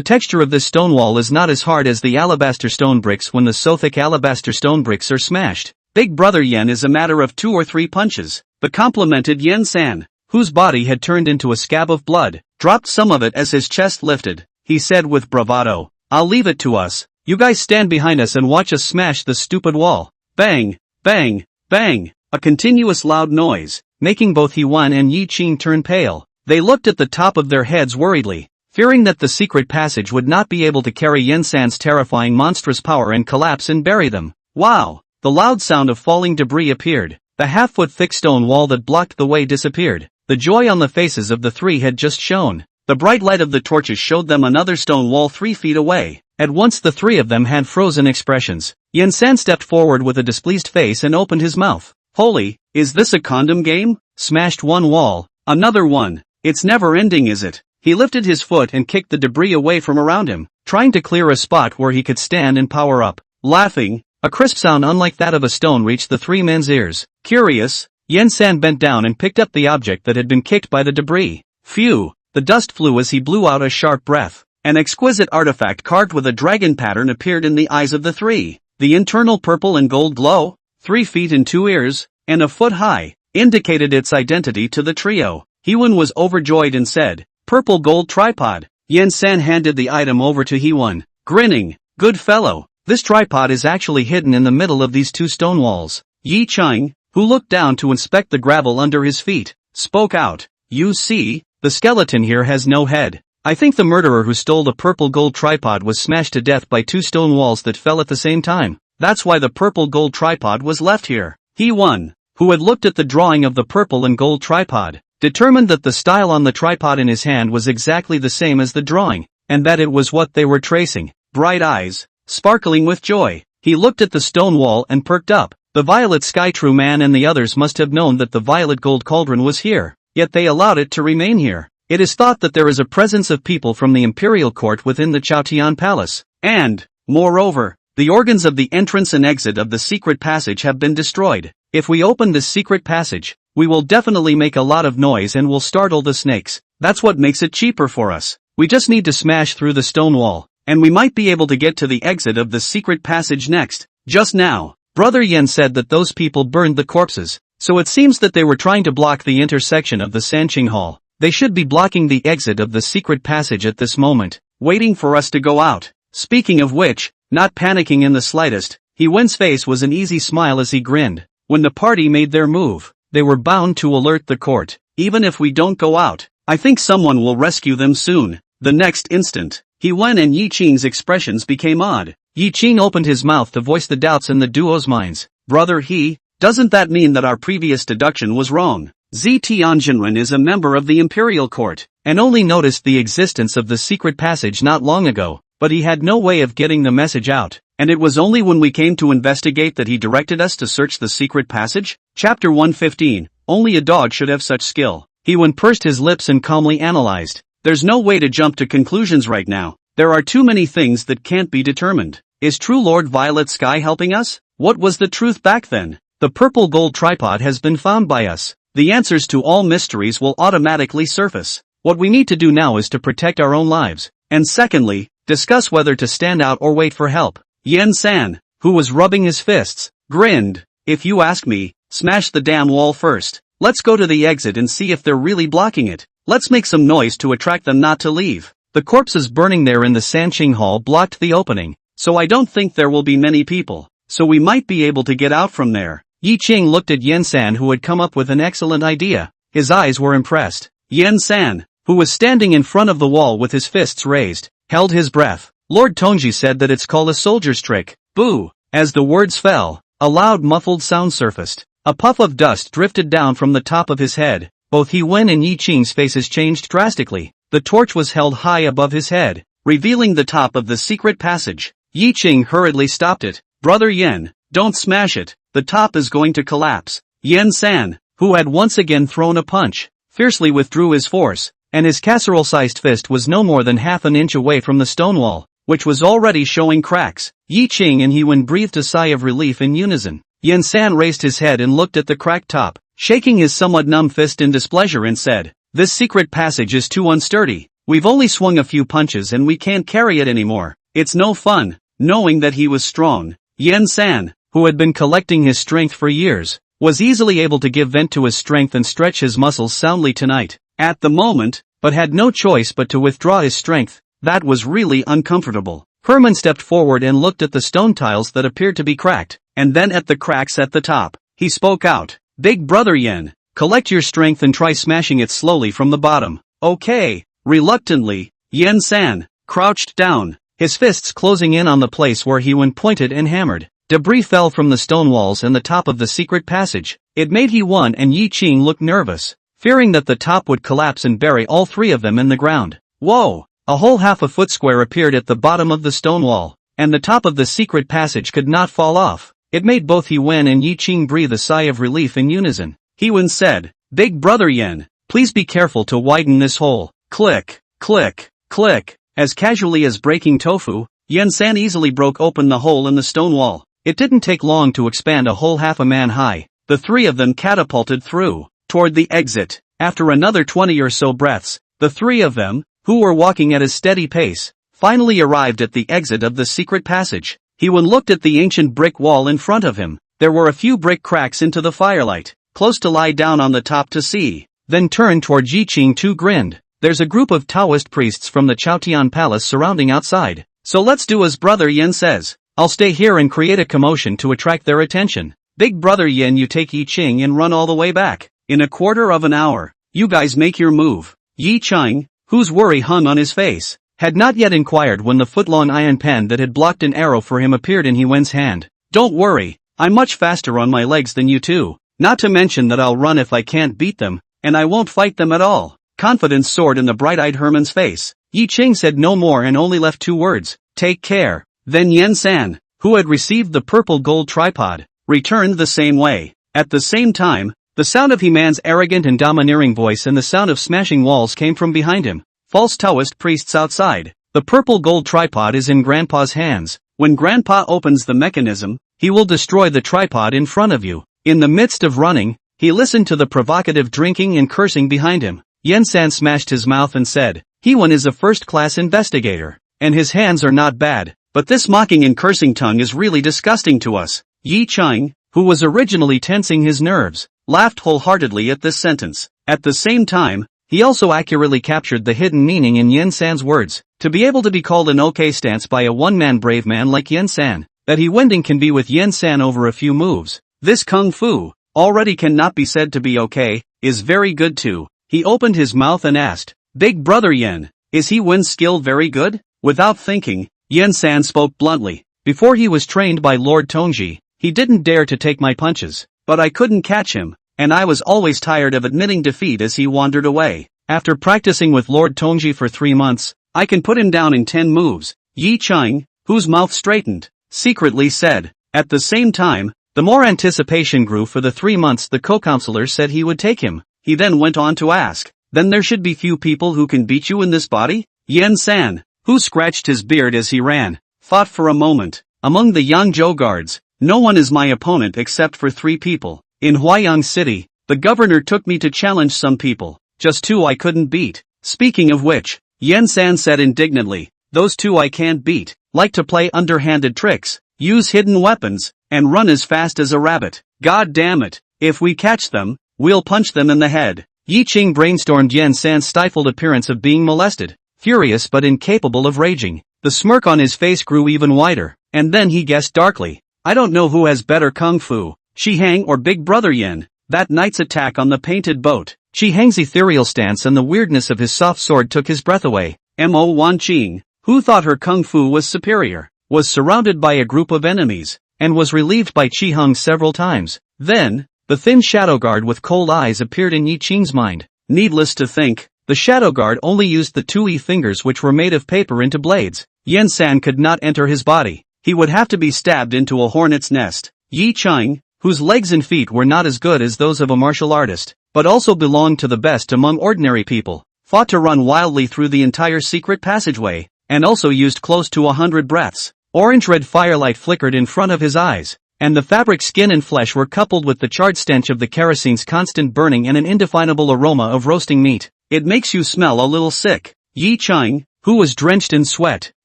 texture of this stone wall is not as hard as the alabaster stone bricks when the Sothic alabaster stone bricks are smashed. Big Brother Yen is a matter of 2 or 3 punches. The complimented Yen-san, whose body had turned into a scab of blood, dropped some of it as his chest lifted. He said with bravado, I'll leave it to us. You guys stand behind us and watch us smash the stupid wall. Bang, bang, bang, a continuous loud noise, making both He-Won and Yi Qing turn pale. They looked at the top of their heads worriedly, fearing that the secret passage would not be able to carry Yen-san's terrifying monstrous power and collapse and bury them. Wow! The loud sound of falling debris appeared. The half-foot thick stone wall that blocked the way disappeared. The joy on the faces of the three had just shone. The bright light of the torches showed them another stone wall 3 feet away. At once the three of them had frozen expressions. Yen-san stepped forward with a displeased face and opened his mouth. Holy, is this a condom game? Smashed one wall, another one. It's never ending, is it? He lifted his foot and kicked the debris away from around him, trying to clear a spot where he could stand and power up. Laughing, a crisp sound unlike that of a stone reached the three men's ears. Curious, Yen-san bent down and picked up the object that had been kicked by the debris. Phew, the dust flew as he blew out a sharp breath. An exquisite artifact carved with a dragon pattern appeared in the eyes of the three. The internal purple and gold glow, 3 feet and 2 ears, and a foot high, indicated its identity to the trio. He-Won was overjoyed and said, Purple gold tripod. Yen-san handed the item over to He-Won, grinning. Good fellow, this tripod is actually hidden in the middle of these 2 stone walls. Yi Qing, who looked down to inspect the gravel under his feet, spoke out. You see, the skeleton here has no head. I think the murderer who stole the purple gold tripod was smashed to death by 2 stone walls that fell at the same time. That's why the purple gold tripod was left here. He-Won, who had looked at the drawing of the purple and gold tripod, determined that the style on the tripod in his hand was exactly the same as the drawing, and that it was what they were tracing. Bright eyes, sparkling with joy, he looked at the stone wall and perked up. The Violet Sky True Man and the others must have known that the Violet Gold Cauldron was here, yet they allowed it to remain here. It is thought that there is a presence of people from the imperial court within the Chaotian Palace, and, moreover, the organs of the entrance and exit of the secret passage have been destroyed. If we open this secret passage, we will definitely make a lot of noise and will startle the snakes. That's what makes it cheaper for us. We just need to smash through the stone wall, and we might be able to get to the exit of the secret passage next. Just now, Brother Yen said that those people burned the corpses, so it seems that they were trying to block the intersection of the Sanqing Hall. They should be blocking the exit of the secret passage at this moment, waiting for us to go out. Speaking of which, not panicking in the slightest, He-Wen's face was an easy smile as he grinned. When the party made their move, they were bound to alert the court. Even if we don't go out, I think someone will rescue them soon. The next instant, He-Wen and Yi Qing's expressions became odd. Yi Qing opened his mouth to voice the doubts in the duo's minds. Brother He, doesn't that mean that our previous deduction was wrong? Tianjinren is a member of the imperial court, and only noticed the existence of the secret passage not long ago, but he had no way of getting the message out, and it was only when we came to investigate that he directed us to search the secret passage? Chapter 115, Only a dog should have such skill. He-Won pursed his lips and calmly analyzed. There's no way to jump to conclusions right now. There are too many things that can't be determined. Is True Lord Violet Sky helping us? What was the truth back then? The purple gold tripod has been found by us. The answers to all mysteries will automatically surface. What we need to do now is to protect our own lives. And secondly, discuss whether to stand out or wait for help. Yen-san, who was rubbing his fists, grinned. If you ask me, smash the damn wall first. Let's go to the exit and see if they're really blocking it. Let's make some noise to attract them not to leave. The corpses burning there in the Sanqing Hall blocked the opening, so I don't think there will be many people. So we might be able to get out from there. Yi Qing looked at Yen-san, who had come up with an excellent idea. His eyes were impressed. Yen-san, who was standing in front of the wall with his fists raised, held his breath. Lord Tongji said that it's called a soldier's trick. Boo! As the words fell, a loud muffled sound surfaced. A puff of dust drifted down from the top of his head. Both He Wen and Yi Qing's faces changed drastically. The torch was held high above his head, revealing the top of the secret passage. Yi Qing hurriedly stopped it. Brother Yen, don't smash it. The top is going to collapse. Yen-san, who had once again thrown a punch, fiercely withdrew his force, and his casserole-sized fist was no more than half an inch away from the stone wall, which was already showing cracks. Yi Qing and He Wen breathed a sigh of relief in unison. Yen-san raised his head and looked at the cracked top, shaking his somewhat numb fist in displeasure, and said, "This secret passage is too unsturdy. We've only swung a few punches and we can't carry it anymore. It's no fun." Knowing that he was strong, Yen-san, who had been collecting his strength for years, was easily able to give vent to his strength and stretch his muscles soundly tonight, at the moment, but had no choice but to withdraw his strength. That was really uncomfortable. Herman stepped forward and looked at the stone tiles that appeared to be cracked, and then at the cracks at the top. He spoke out, "Big brother Yen, collect your strength and try smashing it slowly from the bottom." "Okay." Reluctantly, Yen-san crouched down, his fists closing in on the place where He Wen pointed and hammered. Debris fell from the stone walls and the top of the secret passage. It made He Wen and Yi Qing look nervous, fearing that the top would collapse and bury all three of them in the ground. Whoa! A whole half a foot square appeared at the bottom of the stone wall, and the top of the secret passage could not fall off. It made both He Wen and Yi Qing breathe a sigh of relief in unison. He Wen said, "Big brother Yen, please be careful to widen this hole." Click, click, click. As casually as breaking tofu, Yen-san easily broke open the hole in the stone wall. It didn't take long to expand a hole half a man high. The three of them catapulted through, toward the exit. After another 20 or so breaths, the three of them, who were walking at a steady pace, finally arrived at the exit of the secret passage. He Wen looked at the ancient brick wall in front of him. There were a few brick cracks into the firelight, close to lie down on the top to see. Then turned toward Yi Qing, too grinned. "There's a group of Taoist priests from the Chaotian Palace surrounding outside. So let's do as brother Yen says. I'll stay here and create a commotion to attract their attention. Big brother Yen, you take Yi Qing and run all the way back. In a quarter of an hour, you guys make your move." Yi Qing, whose worry hung on his face, had not yet inquired when the foot-long iron pen that had blocked an arrow for him appeared in He Wen's hand. "Don't worry, I'm much faster on my legs than you two. Not to mention that I'll run if I can't beat them, and I won't fight them at all." Confidence soared in the bright-eyed Herman's face. Yi Qing said no more and only left two words, "Take care." Then Yen-san, who had received the purple gold tripod, returned the same way. At the same time, the sound of He-Man's arrogant and domineering voice and the sound of smashing walls came from behind him. "False Taoist priests outside. The purple gold tripod is in Grandpa's hands. When Grandpa opens the mechanism, he will destroy the tripod in front of you." In the midst of running, he listened to the provocative drinking and cursing behind him. Yen-san smashed his mouth and said, "He Wen is a first-class investigator, and his hands are not bad, but this mocking and cursing tongue is really disgusting to us." Yi Qing, who was originally tensing his nerves, laughed wholeheartedly at this sentence. At the same time, he also accurately captured the hidden meaning in Yen-san's words. To be able to be called an okay stance by a one-man brave man like Yen-san, that He Wending can be with Yen-san over a few moves, this kung fu, already cannot be said to be okay, is very good too. He opened his mouth and asked, "Big brother Yen, is He Wen's skill very good?" Without thinking, Yen-san spoke bluntly. "Before he was trained by Lord Tongji, he didn't dare to take my punches, but I couldn't catch him, and I was always tired of admitting defeat as he wandered away. After practicing with Lord Tongji for 3 months, I can put him down in 10 moves." Yi Qing, whose mouth straightened, secretly said. At the same time, the more anticipation grew for the 3 months the co-counselor said he would take him. He then went on to ask, "Then there should be few people who can beat you in this body?" Yen-san, who scratched his beard as he ran, thought for a moment. Among the Yangzhou guards, no one is my opponent except for 3 people. In Huayang City, the governor took me to challenge some people. Just 2 I couldn't beat. Speaking of which, Yen San said indignantly, those 2 I can't beat, like to play underhanded tricks, use hidden weapons, and run as fast as a rabbit. God damn it, if we catch them, we'll punch them in the head. Yi Qing brainstormed Yen San's stifled appearance of being molested. Furious but incapable of raging, the smirk on his face grew even wider, and then he guessed darkly, I don't know who has better kung fu, Shi Hang or Big Brother Yen. That night's attack on the painted boat, Shi Hang's ethereal stance and the weirdness of his soft sword took his breath away. Mo Wan Qing, who thought her kung fu was superior, was surrounded by a group of enemies, and was relieved by Qi Hung several times. Then, the thin shadow guard with cold eyes appeared in Yi Qing's mind. Needless to think, the shadow guard only used the 2 fingers which were made of paper into blades. Yen San could not enter his body. He would have to be stabbed into a hornet's nest. Yi Qing, whose legs and feet were not as good as those of a martial artist, but also belonged to the best among ordinary people, fought to run wildly through the entire secret passageway, and also used close to 100 breaths. Orange-red firelight flickered in front of his eyes, and the fabric skin and flesh were coupled with the charred stench of the kerosine's constant burning and an indefinable aroma of roasting meat. It makes you smell a little sick. Yi Qing, who was drenched in sweat,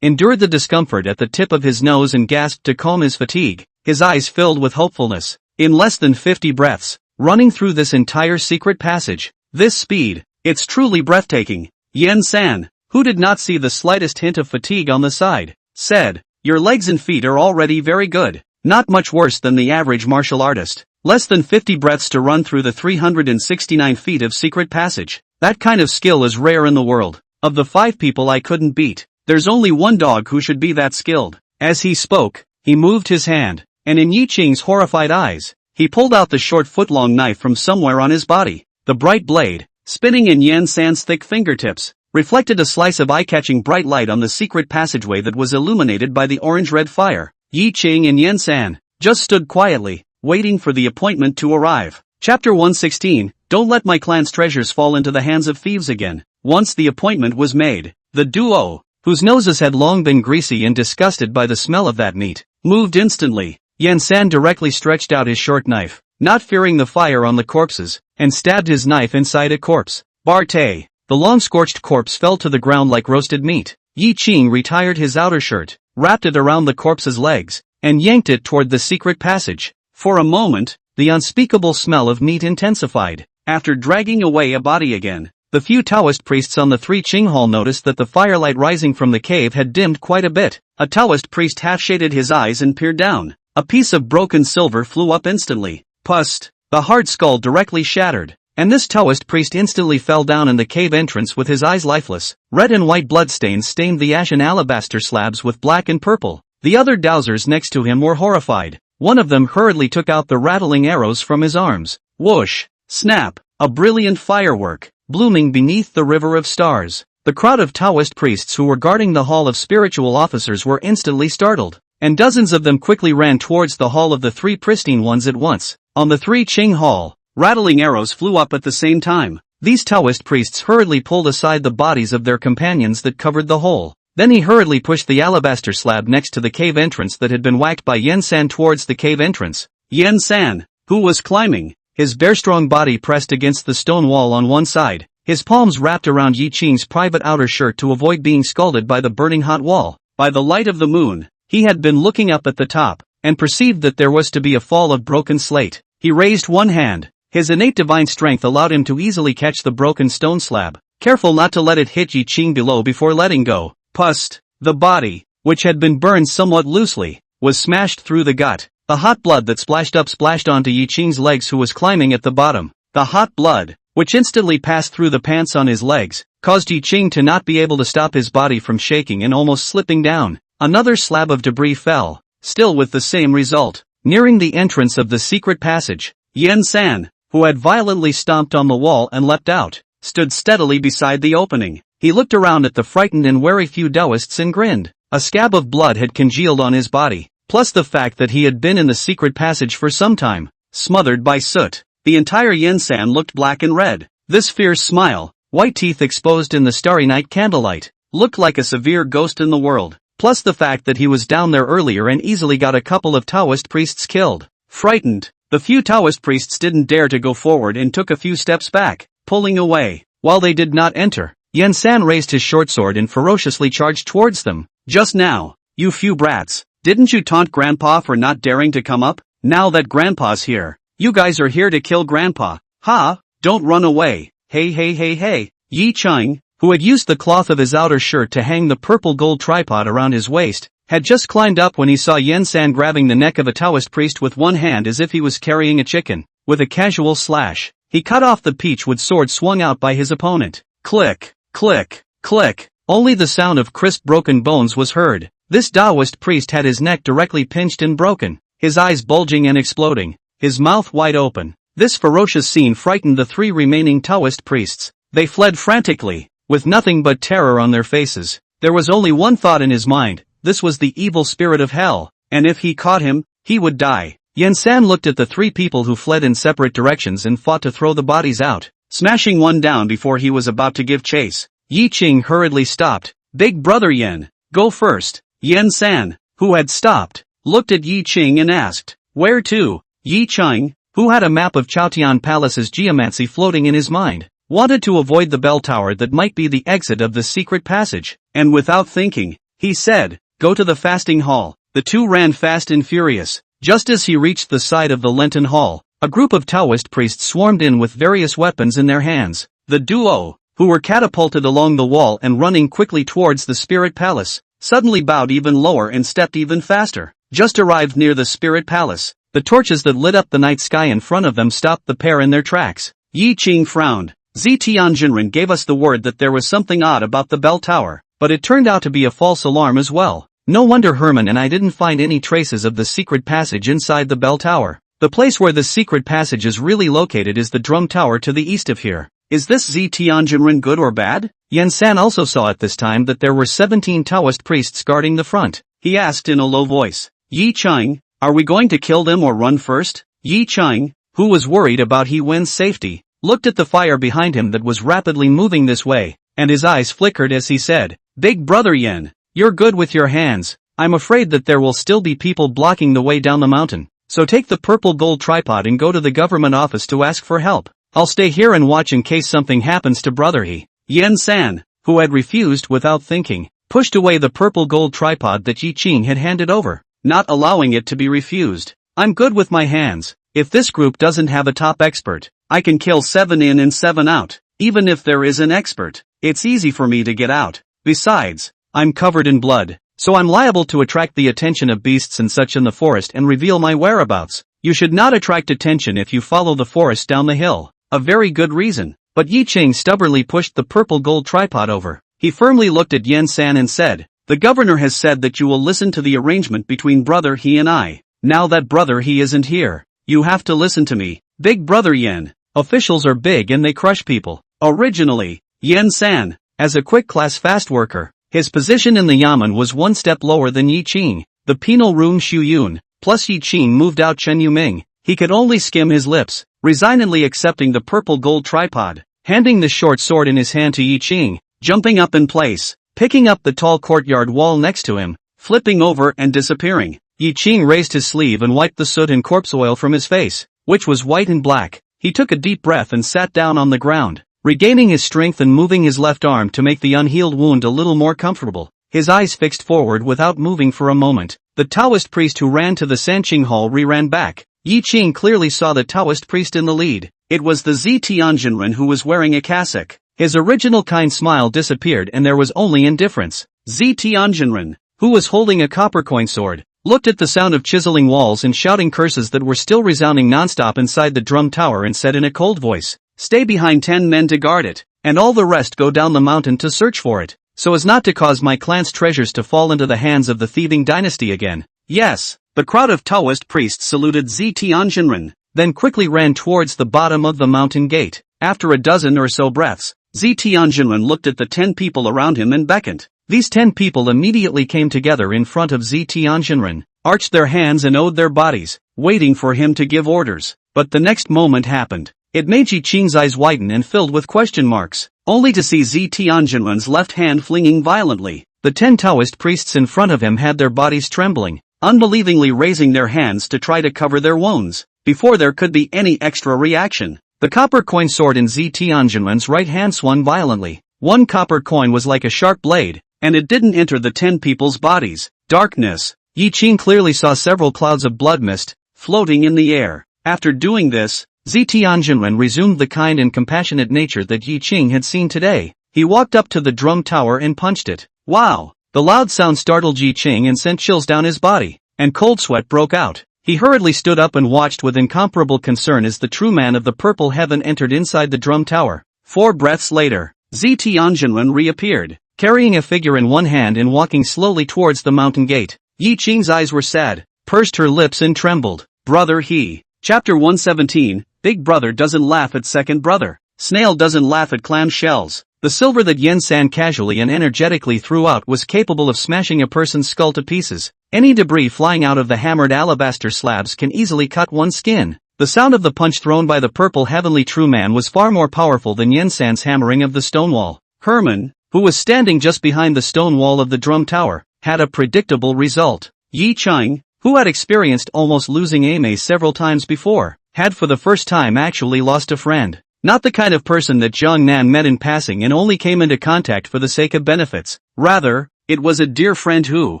endured the discomfort at the tip of his nose and gasped to calm his fatigue, his eyes filled with hopefulness. In less than 50 breaths, running through this entire secret passage, this speed, it's truly breathtaking. Yen San, who did not see the slightest hint of fatigue on the side, said, your legs and feet are already very good, not much worse than the average martial artist. Less than 50 breaths to run through the 369 feet of secret passage. That kind of skill is rare in the world. Of the 5 people I couldn't beat, there's only one dog who should be that skilled. As he spoke, he moved his hand, and in Yi Qing's horrified eyes, he pulled out the short foot-long knife from somewhere on his body. The bright blade, spinning in Yen San's thick fingertips, reflected a slice of eye-catching bright light on the secret passageway that was illuminated by the orange-red fire. Yi Qing and Yen San just stood quietly, waiting for the appointment to arrive. Chapter 116, Don't let my clan's treasures fall into the hands of thieves again. Once the appointment was made, the duo, whose noses had long been greasy and disgusted by the smell of that meat, moved instantly. Yen San directly stretched out his short knife, not fearing the fire on the corpses, and stabbed his knife inside a corpse. Barte, the long-scorched corpse fell to the ground like roasted meat. Yi Qing retired his outer shirt, wrapped it around the corpse's legs, and yanked it toward the secret passage. For a moment, the unspeakable smell of meat intensified. After dragging away a body again, the few Taoist priests on the 3 Qing Hall noticed that the firelight rising from the cave had dimmed quite a bit. A Taoist priest half-shaded his eyes and peered down. A piece of broken silver flew up instantly. Pust! The hard skull directly shattered, and this Taoist priest instantly fell down in the cave entrance with his eyes lifeless. Red and white bloodstains stained the ashen alabaster slabs with black and purple. The other dowsers next to him were horrified. One of them hurriedly took out the rattling arrows from his arms. Whoosh! Snap! A brilliant firework, blooming beneath the river of stars. The crowd of Taoist priests who were guarding the Hall of Spiritual Officers were instantly startled, and dozens of them quickly ran towards the Hall of the 3 Pristine Ones at once. On the 3 Qing Hall, rattling arrows flew up at the same time. These Taoist priests hurriedly pulled aside the bodies of their companions that covered the hole. Then he hurriedly pushed the alabaster slab next to the cave entrance that had been whacked by Yen San towards the cave entrance. Yen San, who was climbing, his bare strong body pressed against the stone wall on one side, his palms wrapped around Yi Qing's private outer shirt to avoid being scalded by the burning hot wall. By the light of the moon, he had been looking up at the top, and perceived that there was to be a fall of broken slate. He raised one hand. His innate divine strength allowed him to easily catch the broken stone slab, careful not to let it hit Yi Qing below before letting go. Pust! The body, which had been burned somewhat loosely, was smashed through the gut. The hot blood that splashed onto Yi Qing's legs who was climbing at the bottom. The hot blood, which instantly passed through the pants on his legs, caused Yi Qing to not be able to stop his body from shaking and almost slipping down. Another slab of debris fell, still with the same result. Nearing the entrance of the secret passage, Yen San, who had violently stomped on the wall and leapt out, stood steadily beside the opening. He looked around at the frightened and wary few Taoists and grinned. A scab of blood had congealed on his body, plus the fact that he had been in the secret passage for some time, smothered by soot. The entire Yen San looked black and red. This fierce smile, white teeth exposed in the starry night candlelight, looked like a severe ghost in the world. plus the fact that he was down there earlier and easily got a couple of Taoist priests killed. Frightened, the few Taoist priests didn't dare to go forward and took a few steps back, pulling away. While they did not enter, Yen-san raised his short sword and ferociously charged towards them. Just now, you few brats, didn't you taunt Grandpa for not daring to come up? Now that Grandpa's here, you guys are here to kill Grandpa. Ha, don't run away. Hey. Yi Cheng, who had used the cloth of his outer shirt to hang the purple gold tripod around his waist, had just climbed up when he saw Yen-san grabbing the neck of a Taoist priest with one hand as if he was carrying a chicken. With a casual slash, he cut off the peachwood sword swung out by his opponent. Click, click, click. Only the sound of crisp broken bones was heard. This Taoist priest had his neck directly pinched and broken, his eyes bulging and exploding, his mouth wide open. This ferocious scene frightened the three remaining Taoist priests. They fled frantically, with nothing but terror on their faces. There was only one thought in his mind: this was the evil spirit of hell, and if he caught him, he would die. Yen-san looked at the three people who fled in separate directions and fought to throw the bodies out, smashing one down before he was about to give chase. Yi Cheng hurriedly stopped. Big brother Yen, go first. Yen-san, who had stopped, looked at Yi Cheng and asked, where to? Yi Cheng, who had a map of Chaotian Palace's geomancy floating in his mind, wanted to avoid the bell tower that might be the exit of the secret passage, and without thinking, he said, go to the fasting hall. The two ran fast and furious. Just as he reached the side of the Lenten hall, a group of Taoist priests swarmed in with various weapons in their hands. The duo, who were catapulted along the wall and running quickly towards the spirit palace, suddenly bowed even lower and stepped even faster. Just arrived near the spirit palace, the torches that lit up the night sky in front of them stopped the pair in their tracks. Yi Cheng frowned. Tianjinren gave us the word that there was something odd about the bell tower, but it turned out to be a false alarm as well. No wonder Herman and I didn't find any traces of the secret passage inside the bell tower. The place where the secret passage is really located is the drum tower to the east of here. Is this Tianjinren good or bad? Yen-san also saw at this time that there were 17 Taoist priests guarding the front. He asked in a low voice, Yi Cheng, are we going to kill them or run first? Yi Cheng, who was worried about He-Wen's safety, looked at the fire behind him that was rapidly moving this way, and his eyes flickered as he said, Big brother Yen, you're good with your hands. I'm afraid that there will still be people blocking the way down the mountain, so take the purple gold tripod and go to the government office to ask for help. I'll stay here and watch in case something happens to brother He. Yen-san, who had refused without thinking, pushed away the purple gold tripod that Yi Cheng had handed over, not allowing it to be refused. I'm good with my hands. If this group doesn't have a top expert, I can kill 7 in and 7 out. Even if there is an expert, it's easy for me to get out. Besides, I'm covered in blood, so I'm liable to attract the attention of beasts and such in the forest and reveal my whereabouts. You should not attract attention if you follow the forest down the hill. A very good reason. But Yi Cheng stubbornly pushed the purple gold tripod over. He firmly looked at Yen-san and said, the governor has said that you will listen to the arrangement between brother He and I. Now that brother He isn't here, you have to listen to me. Big brother Yen. Officials are big and they crush people. Originally, Yen-san, as a quick class fast worker, his position in the yamen was one step lower than Yi Cheng. The penal room Xu Yun, plus Yi Cheng moved out Chen Yuming. He could only skim his lips, resignedly accepting the purple gold tripod, handing the short sword in his hand to Yi Cheng, jumping up in place, picking up the tall courtyard wall next to him, flipping over and disappearing. Yi Cheng raised his sleeve and wiped the soot and corpse oil from his face, which was white and black. He took a deep breath and sat down on the ground, regaining his strength and moving his left arm to make the unhealed wound a little more comfortable. His eyes fixed forward without moving for a moment. The Taoist priest who ran to the Sanqing Hall ran back. Yi Cheng clearly saw the Taoist priest in the lead. It was the Tianjinren who was wearing a cassock. His original kind smile disappeared and there was only indifference. Tianjinren, who was holding a copper coin sword, looked at the sound of chiseling walls and shouting curses that were still resounding nonstop inside the drum tower and said in a cold voice, stay behind 10 men to guard it, and all the rest go down the mountain to search for it, so as not to cause my clan's treasures to fall into the hands of the thieving dynasty again. Yes. The crowd of Taoist priests saluted Tianjinren, then quickly ran towards the bottom of the mountain gate. After a dozen or so breaths, Tianjinren looked at the 10 people around him and beckoned. These 10 people immediately came together in front of Tianjinren, arched their hands and owed their bodies, waiting for him to give orders. But the next moment happened. It made Yi Cheng's eyes widen and filled with question marks, only to see Tianjinren's left hand flinging violently. The 10 Taoist priests in front of him had their bodies trembling, unbelievingly raising their hands to try to cover their wounds, before there could be any extra reaction. The copper coin sword in Zi Tianjinwen's right hand swung violently. One copper coin was like a sharp blade, and it didn't enter the 10 people's bodies. Darkness. Yi Qing clearly saw several clouds of blood mist floating in the air. After doing this, Zi Tianjinwen resumed the kind and compassionate nature that Yi Qing had seen today. He walked up to the drum tower and punched it. Wow! The loud sound startled Yi Qing and sent chills down his body, and cold sweat broke out. He hurriedly stood up and watched with incomparable concern as the true man of the purple heaven entered inside the drum tower. 4 breaths later, Zi Tianjinwen reappeared, carrying a figure in one hand and walking slowly towards the mountain gate. Yi Qing's eyes were sad, pursed her lips and trembled. Brother he. Chapter 117, Big Brother doesn't laugh at second brother. Snail doesn't laugh at clam shells. The silver that Yen San casually and energetically threw out was capable of smashing a person's skull to pieces. Any debris flying out of the hammered alabaster slabs can easily cut one's skin. The sound of the punch thrown by the purple heavenly true man was far more powerful than Yen San's hammering of the stone wall. Herman, who was standing just behind the stone wall of the drum tower, had a predictable result. Yi Qing, who had experienced almost losing Ame several times before, had for the first time actually lost a friend. Not the kind of person that Zhang Nan met in passing and only came into contact for the sake of benefits. Rather, it was a dear friend who,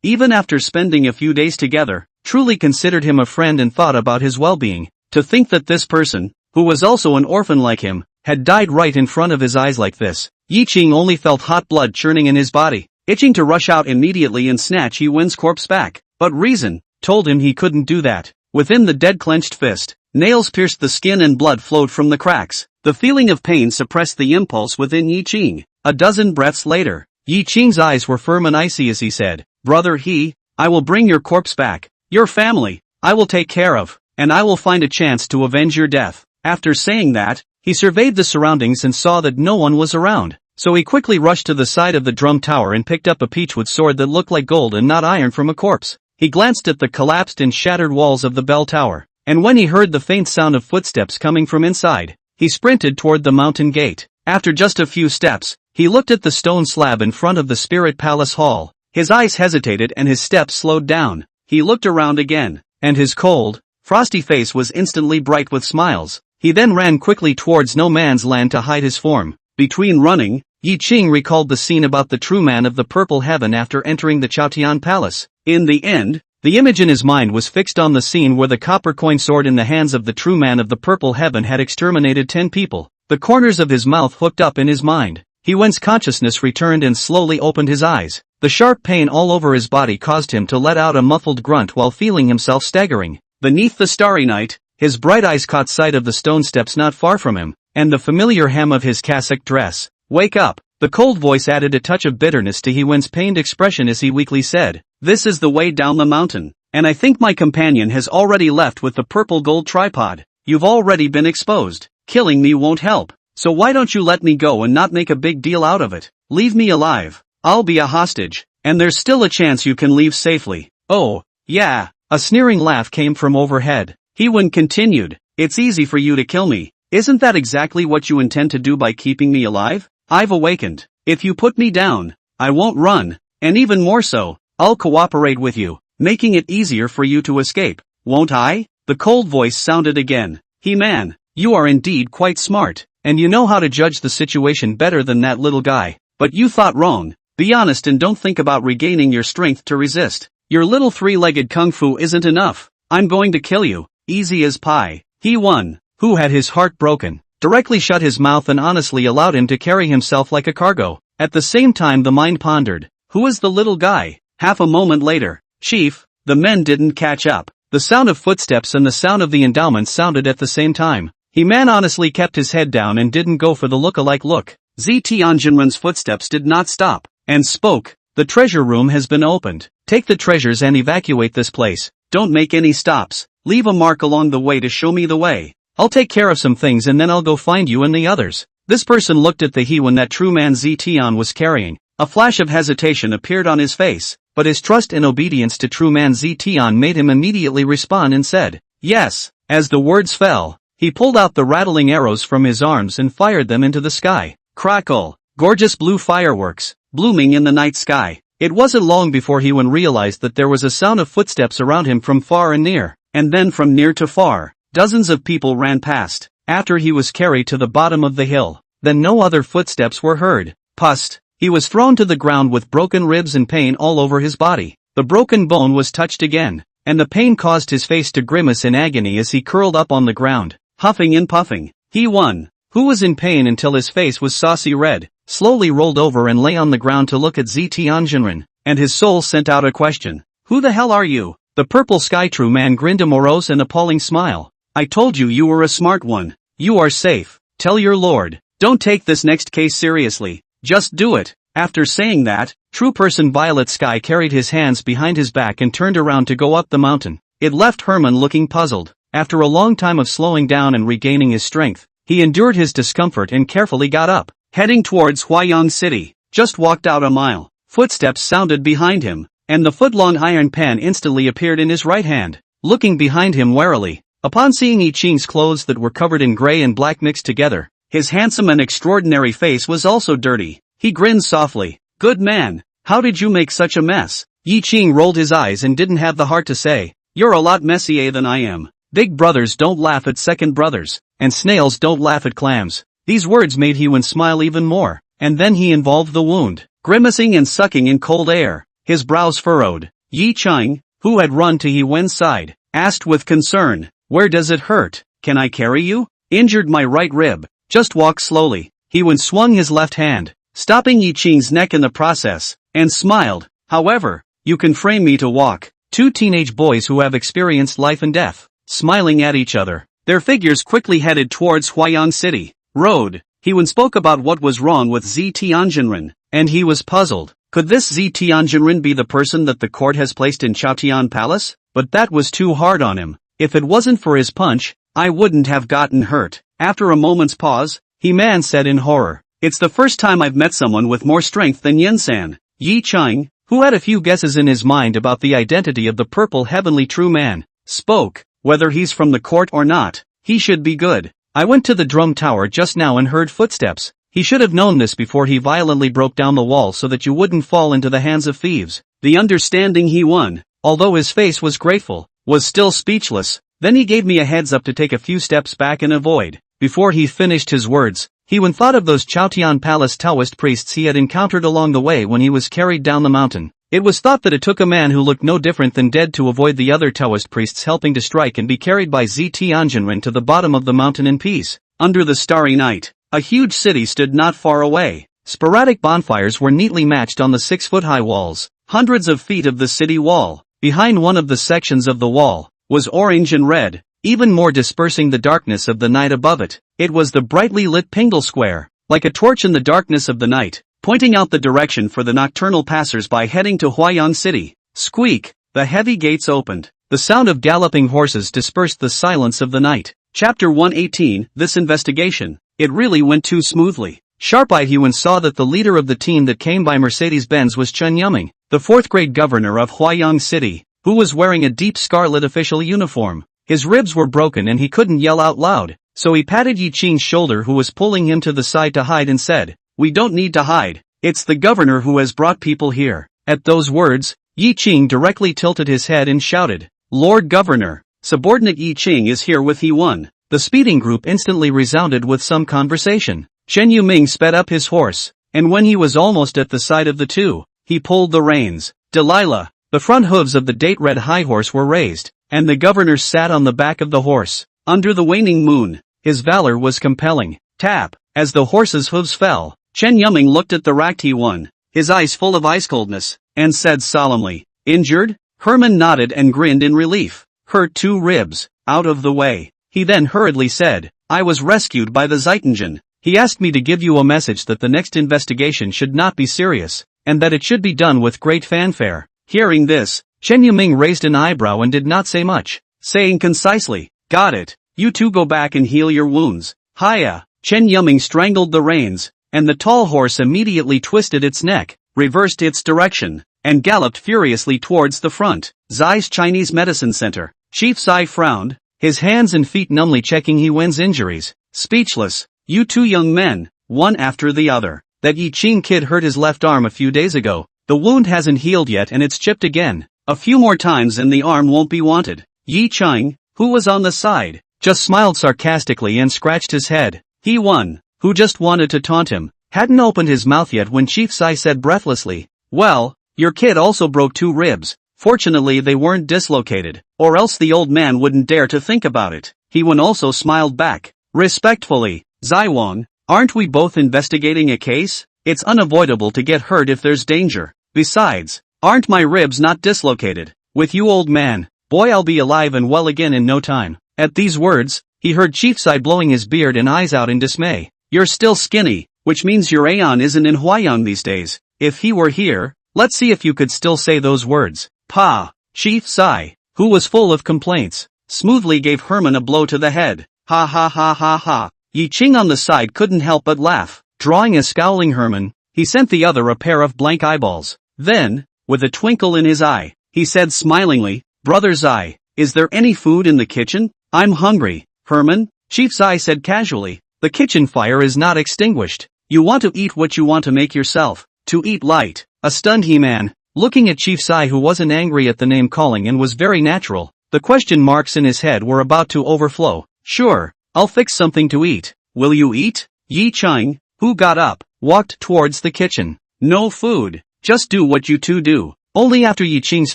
even after spending a few days together, truly considered him a friend and thought about his well-being. To think that this person, who was also an orphan like him, had died right in front of his eyes like this. Yi Qing only felt hot blood churning in his body, itching to rush out immediately and snatch Yi Wen's corpse back. But reason told him he couldn't do that. Within the dead clenched fist, nails pierced the skin and blood flowed from the cracks. The feeling of pain suppressed the impulse within Yi Qing. A dozen breaths later, Yi Qing's eyes were firm and icy as he said, Brother he, I will bring your corpse back. Your family, I will take care of, and I will find a chance to avenge your death. After saying that, he surveyed the surroundings and saw that no one was around. So he quickly rushed to the side of the drum tower and picked up a peachwood sword that looked like gold and not iron from a corpse. He glanced at the collapsed and shattered walls of the bell tower, and when he heard the faint sound of footsteps coming from inside, he sprinted toward the mountain gate. After just a few steps, he looked at the stone slab in front of the Spirit Palace Hall. His eyes hesitated and his steps slowed down. He looked around again, and his cold, frosty face was instantly bright with smiles. He then ran quickly towards no man's land to hide his form. Between running, Yi Qing recalled the scene about the true man of the purple heaven after entering the Chaotian Palace. In the end, the image in his mind was fixed on the scene where the copper coin sword in the hands of the true man of the purple heaven had exterminated 10 people. The corners of his mouth hooked up in his mind. He Wen's consciousness returned and slowly opened his eyes. The sharp pain all over his body caused him to let out a muffled grunt while feeling himself staggering. Beneath the starry night, his bright eyes caught sight of the stone steps not far from him, and the familiar hem of his cassock dress. Wake up! The cold voice added a touch of bitterness to He Wen's pained expression as he weakly said, This is the way down the mountain, and I think my companion has already left with the purple gold tripod. You've already been exposed. Killing me won't help, so why don't you let me go and not make a big deal out of it? Leave me alive. I'll be a hostage, and there's still a chance you can leave safely. Oh, yeah. A sneering laugh came from overhead. He Wen continued, It's easy for you to kill me. Isn't that exactly what you intend to do by keeping me alive? I've awakened. If you put me down, I won't run, and even more so, I'll cooperate with you, making it easier for you to escape, won't I? The cold voice sounded again. He-Man, you are indeed quite smart, and you know how to judge the situation better than that little guy, but you thought wrong. Be honest and don't think about regaining your strength to resist. Your little three-legged kung fu isn't enough. I'm going to kill you, easy as pie. He Wen, who had his heart broken, directly shut his mouth and honestly allowed him to carry himself like a cargo. At the same time the mind pondered, who is the little guy? Half a moment later, Chief, the men didn't catch up. The sound of footsteps and the sound of the endowment sounded at the same time. He-Man honestly kept his head down and didn't go for the look-alike look. Zi Tianjinwen's footsteps did not stop, and spoke, The treasure room has been opened. Take the treasures and evacuate this place. Don't make any stops. Leave a mark along the way to show me the way. I'll take care of some things and then I'll go find you and the others. This person looked at the He-Wen that true man Zi Tian was carrying. A flash of hesitation appeared on his face, but his trust and obedience to true man Zi Tian made him immediately respond and said, Yes. As the words fell, he pulled out the rattling arrows from his arms and fired them into the sky. Crackle! Gorgeous blue fireworks, blooming in the night sky. It wasn't long before He Wen realized that there was a sound of footsteps around him from far and near, and then from near to far. Dozens of people ran past. After he was carried to the bottom of the hill, then no other footsteps were heard. Pust. He was thrown to the ground with broken ribs and pain all over his body. The broken bone was touched again, and the pain caused his face to grimace in agony as he curled up on the ground, huffing and puffing. He Wen, who was in pain until his face was saucy red, slowly rolled over and lay on the ground to look at Tianjinren, and his soul sent out a question. Who the hell are you? The purple sky true man grinned a morose and appalling smile. I told you you were a smart one. You are safe. Tell your lord. Don't take this next case seriously. Just do it. After saying that, true person Violet Sky carried his hands behind his back and turned around to go up the mountain. It left Herman looking puzzled. After a long time of slowing down and regaining his strength, he endured his discomfort and carefully got up, heading towards Huayang City. Just walked out a mile. Footsteps sounded behind him, and the foot-long iron pan instantly appeared in his right hand. Looking behind him warily, upon seeing I Ching's clothes that were covered in gray and black mixed together, his handsome and extraordinary face was also dirty. He grinned softly. Good man, how did you make such a mess? I Ching rolled his eyes and didn't have the heart to say, you're a lot messier than I am. Big brothers don't laugh at second brothers, and snails don't laugh at clams. These words made He Wen smile even more, and then he involved the wound, grimacing and sucking in cold air, his brows furrowed. Yi Ching, who had run to He Wen's side, asked with concern, where does it hurt? Can I carry you? Injured my right rib. Just walk slowly. He Wen swung his left hand, stopping Yi Ching's neck in the process, and smiled. However, you can frame me to walk. Two teenage boys who have experienced life and death, smiling at each other. Their figures quickly headed towards Huayang City. Road. He Wen spoke about what was wrong with Tianjinren, and he was puzzled. Could this Tianjinren be the person that the court has placed in Chaotian Palace? But that was too hard on him. If it wasn't for his punch, I wouldn't have gotten hurt. After a moment's pause, He Man said in horror, it's the first time I've met someone with more strength than Yen-san. Yi Ching, who had a few guesses in his mind about the identity of the purple heavenly true man, spoke. Whether he's from the court or not, he should be good. I went to the drum tower just now and heard footsteps. He should have known this before he violently broke down the wall so that you wouldn't fall into the hands of thieves. The understanding He Wen, although his face was grateful, was still speechless. Then he gave me a heads up to take a few steps back and avoid. Before he finished his words, He Wen thought of those Chaotian Palace Taoist priests he had encountered along the way when he was carried down the mountain. It was thought that it took a man who looked no different than dead to avoid the other Taoist priests helping to strike and be carried by Tianjinren to the bottom of the mountain in peace. Under the starry night, a huge city stood not far away. Sporadic bonfires were neatly matched on the 6-foot-high walls. Hundreds of feet of the city wall, behind one of the sections of the wall, was orange and red, even more dispersing the darkness of the night above it. It was the brightly lit Pingle Square, like a torch in the darkness of the night, pointing out the direction for the nocturnal passers-by heading to Huayang City. Squeak! The heavy gates opened. The sound of galloping horses dispersed the silence of the night. Chapter 118, This Investigation. It really went too smoothly. Sharp-eyed He Wen saw that the leader of the team that came by Mercedes-Benz was Chen Yuming, the 4th-grade governor of Huayang City, who was wearing a deep scarlet official uniform. His ribs were broken and he couldn't yell out loud, so he patted Yi Ching's shoulder who was pulling him to the side to hide and said, we don't need to hide. It's the governor who has brought people here. At those words, Yi Ching directly tilted his head and shouted, Lord Governor, subordinate Yi Ching is here with He Wen. The speeding group instantly resounded with some conversation. Chen Yuming sped up his horse, and when he was almost at the side of the two, he pulled the reins. Delilah, the front hooves of the date-red high horse were raised, and the governor sat on the back of the horse. Under the waning moon, his valor was compelling. Tap, as the horse's hooves fell, Chen Yuming looked at the racked He Wen, his eyes full of ice-coldness, and said solemnly, injured? Herman nodded and grinned in relief. Hurt 2 ribs, out of the way. He then hurriedly said, I was rescued by the Zeitungen. He asked me to give you a message that the next investigation should not be serious, and that it should be done with great fanfare. Hearing this, Chen Yuming raised an eyebrow and did not say much, saying concisely, got it. You two go back and heal your wounds. Hiya! Chen Yuming strangled the reins, and the tall horse immediately twisted its neck, reversed its direction, and galloped furiously towards the front. Zai's Chinese Medicine Center. Chief Zai frowned, his hands and feet numbly checking He Wen's injuries. Speechless, you two young men, one after the other. That Yi Ching kid hurt his left arm a few days ago. The wound hasn't healed yet and it's chipped again. A few more times and the arm won't be wanted. Yi Chang, who was on the side, just smiled sarcastically and scratched his head. He won, who just wanted to taunt him, hadn't opened his mouth yet when Chief Sai said breathlessly, "Well, your kid also broke 2 ribs. Fortunately they weren't dislocated, or else the old man wouldn't dare to think about it." He-won also smiled back, respectfully, "Zaiwang, aren't we both investigating a case? It's unavoidable to get hurt if there's danger. Besides, aren't my ribs not dislocated? With you old man, boy I'll be alive and well again in no time." At these words, he heard Chief Sai blowing his beard and eyes out in dismay. "You're still skinny, which means your Aeon isn't in Hwayoung these days. If he were here, let's see if you could still say those words." Pa! Chief Sai, who was full of complaints, smoothly gave Herman a blow to the head. Ha ha ha ha ha. Yi Ching on the side couldn't help but laugh. Drawing a scowling Herman, he sent the other a pair of blank eyeballs. Then, with a twinkle in his eye, he said smilingly, "Brother Zai, is there any food in the kitchen? I'm hungry." "Herman," Chief Sai said casually, "the kitchen fire is not extinguished. You want to eat what you want to make yourself." To eat light. A stunned He-Man, looking at Chief Sai, who wasn't angry at the name calling and was very natural. The question marks in his head were about to overflow. "Sure, I'll fix something to eat. Will you eat?" Yi Chang, who got up, walked towards the kitchen. "No food. Just do what you two do." Only after Yi Ching's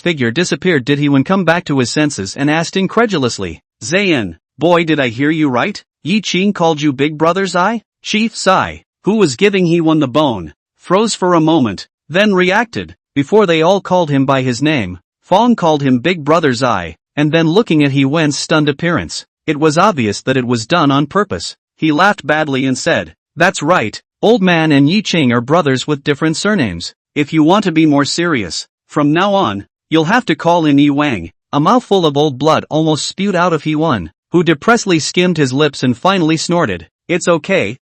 figure disappeared did he come back to his senses and asked incredulously, "Zayan, boy, did I hear you right? Yi Ching called you Big Brother Zai?" Chief Sai, who was giving He-won the bone, froze for a moment, then reacted. Before they all called him by his name, Fong called him Big Brother Zai, and then looking at He-wen's stunned appearance, it was obvious that it was done on purpose. He laughed badly and said, "That's right, old man and Yi Ching are brothers with different surnames. If you want to be more serious, from now on, you'll have to call in Yi Wang." A mouthful of old blood almost spewed out of He-won, who depressedly skimmed his lips and finally snorted, it's okay,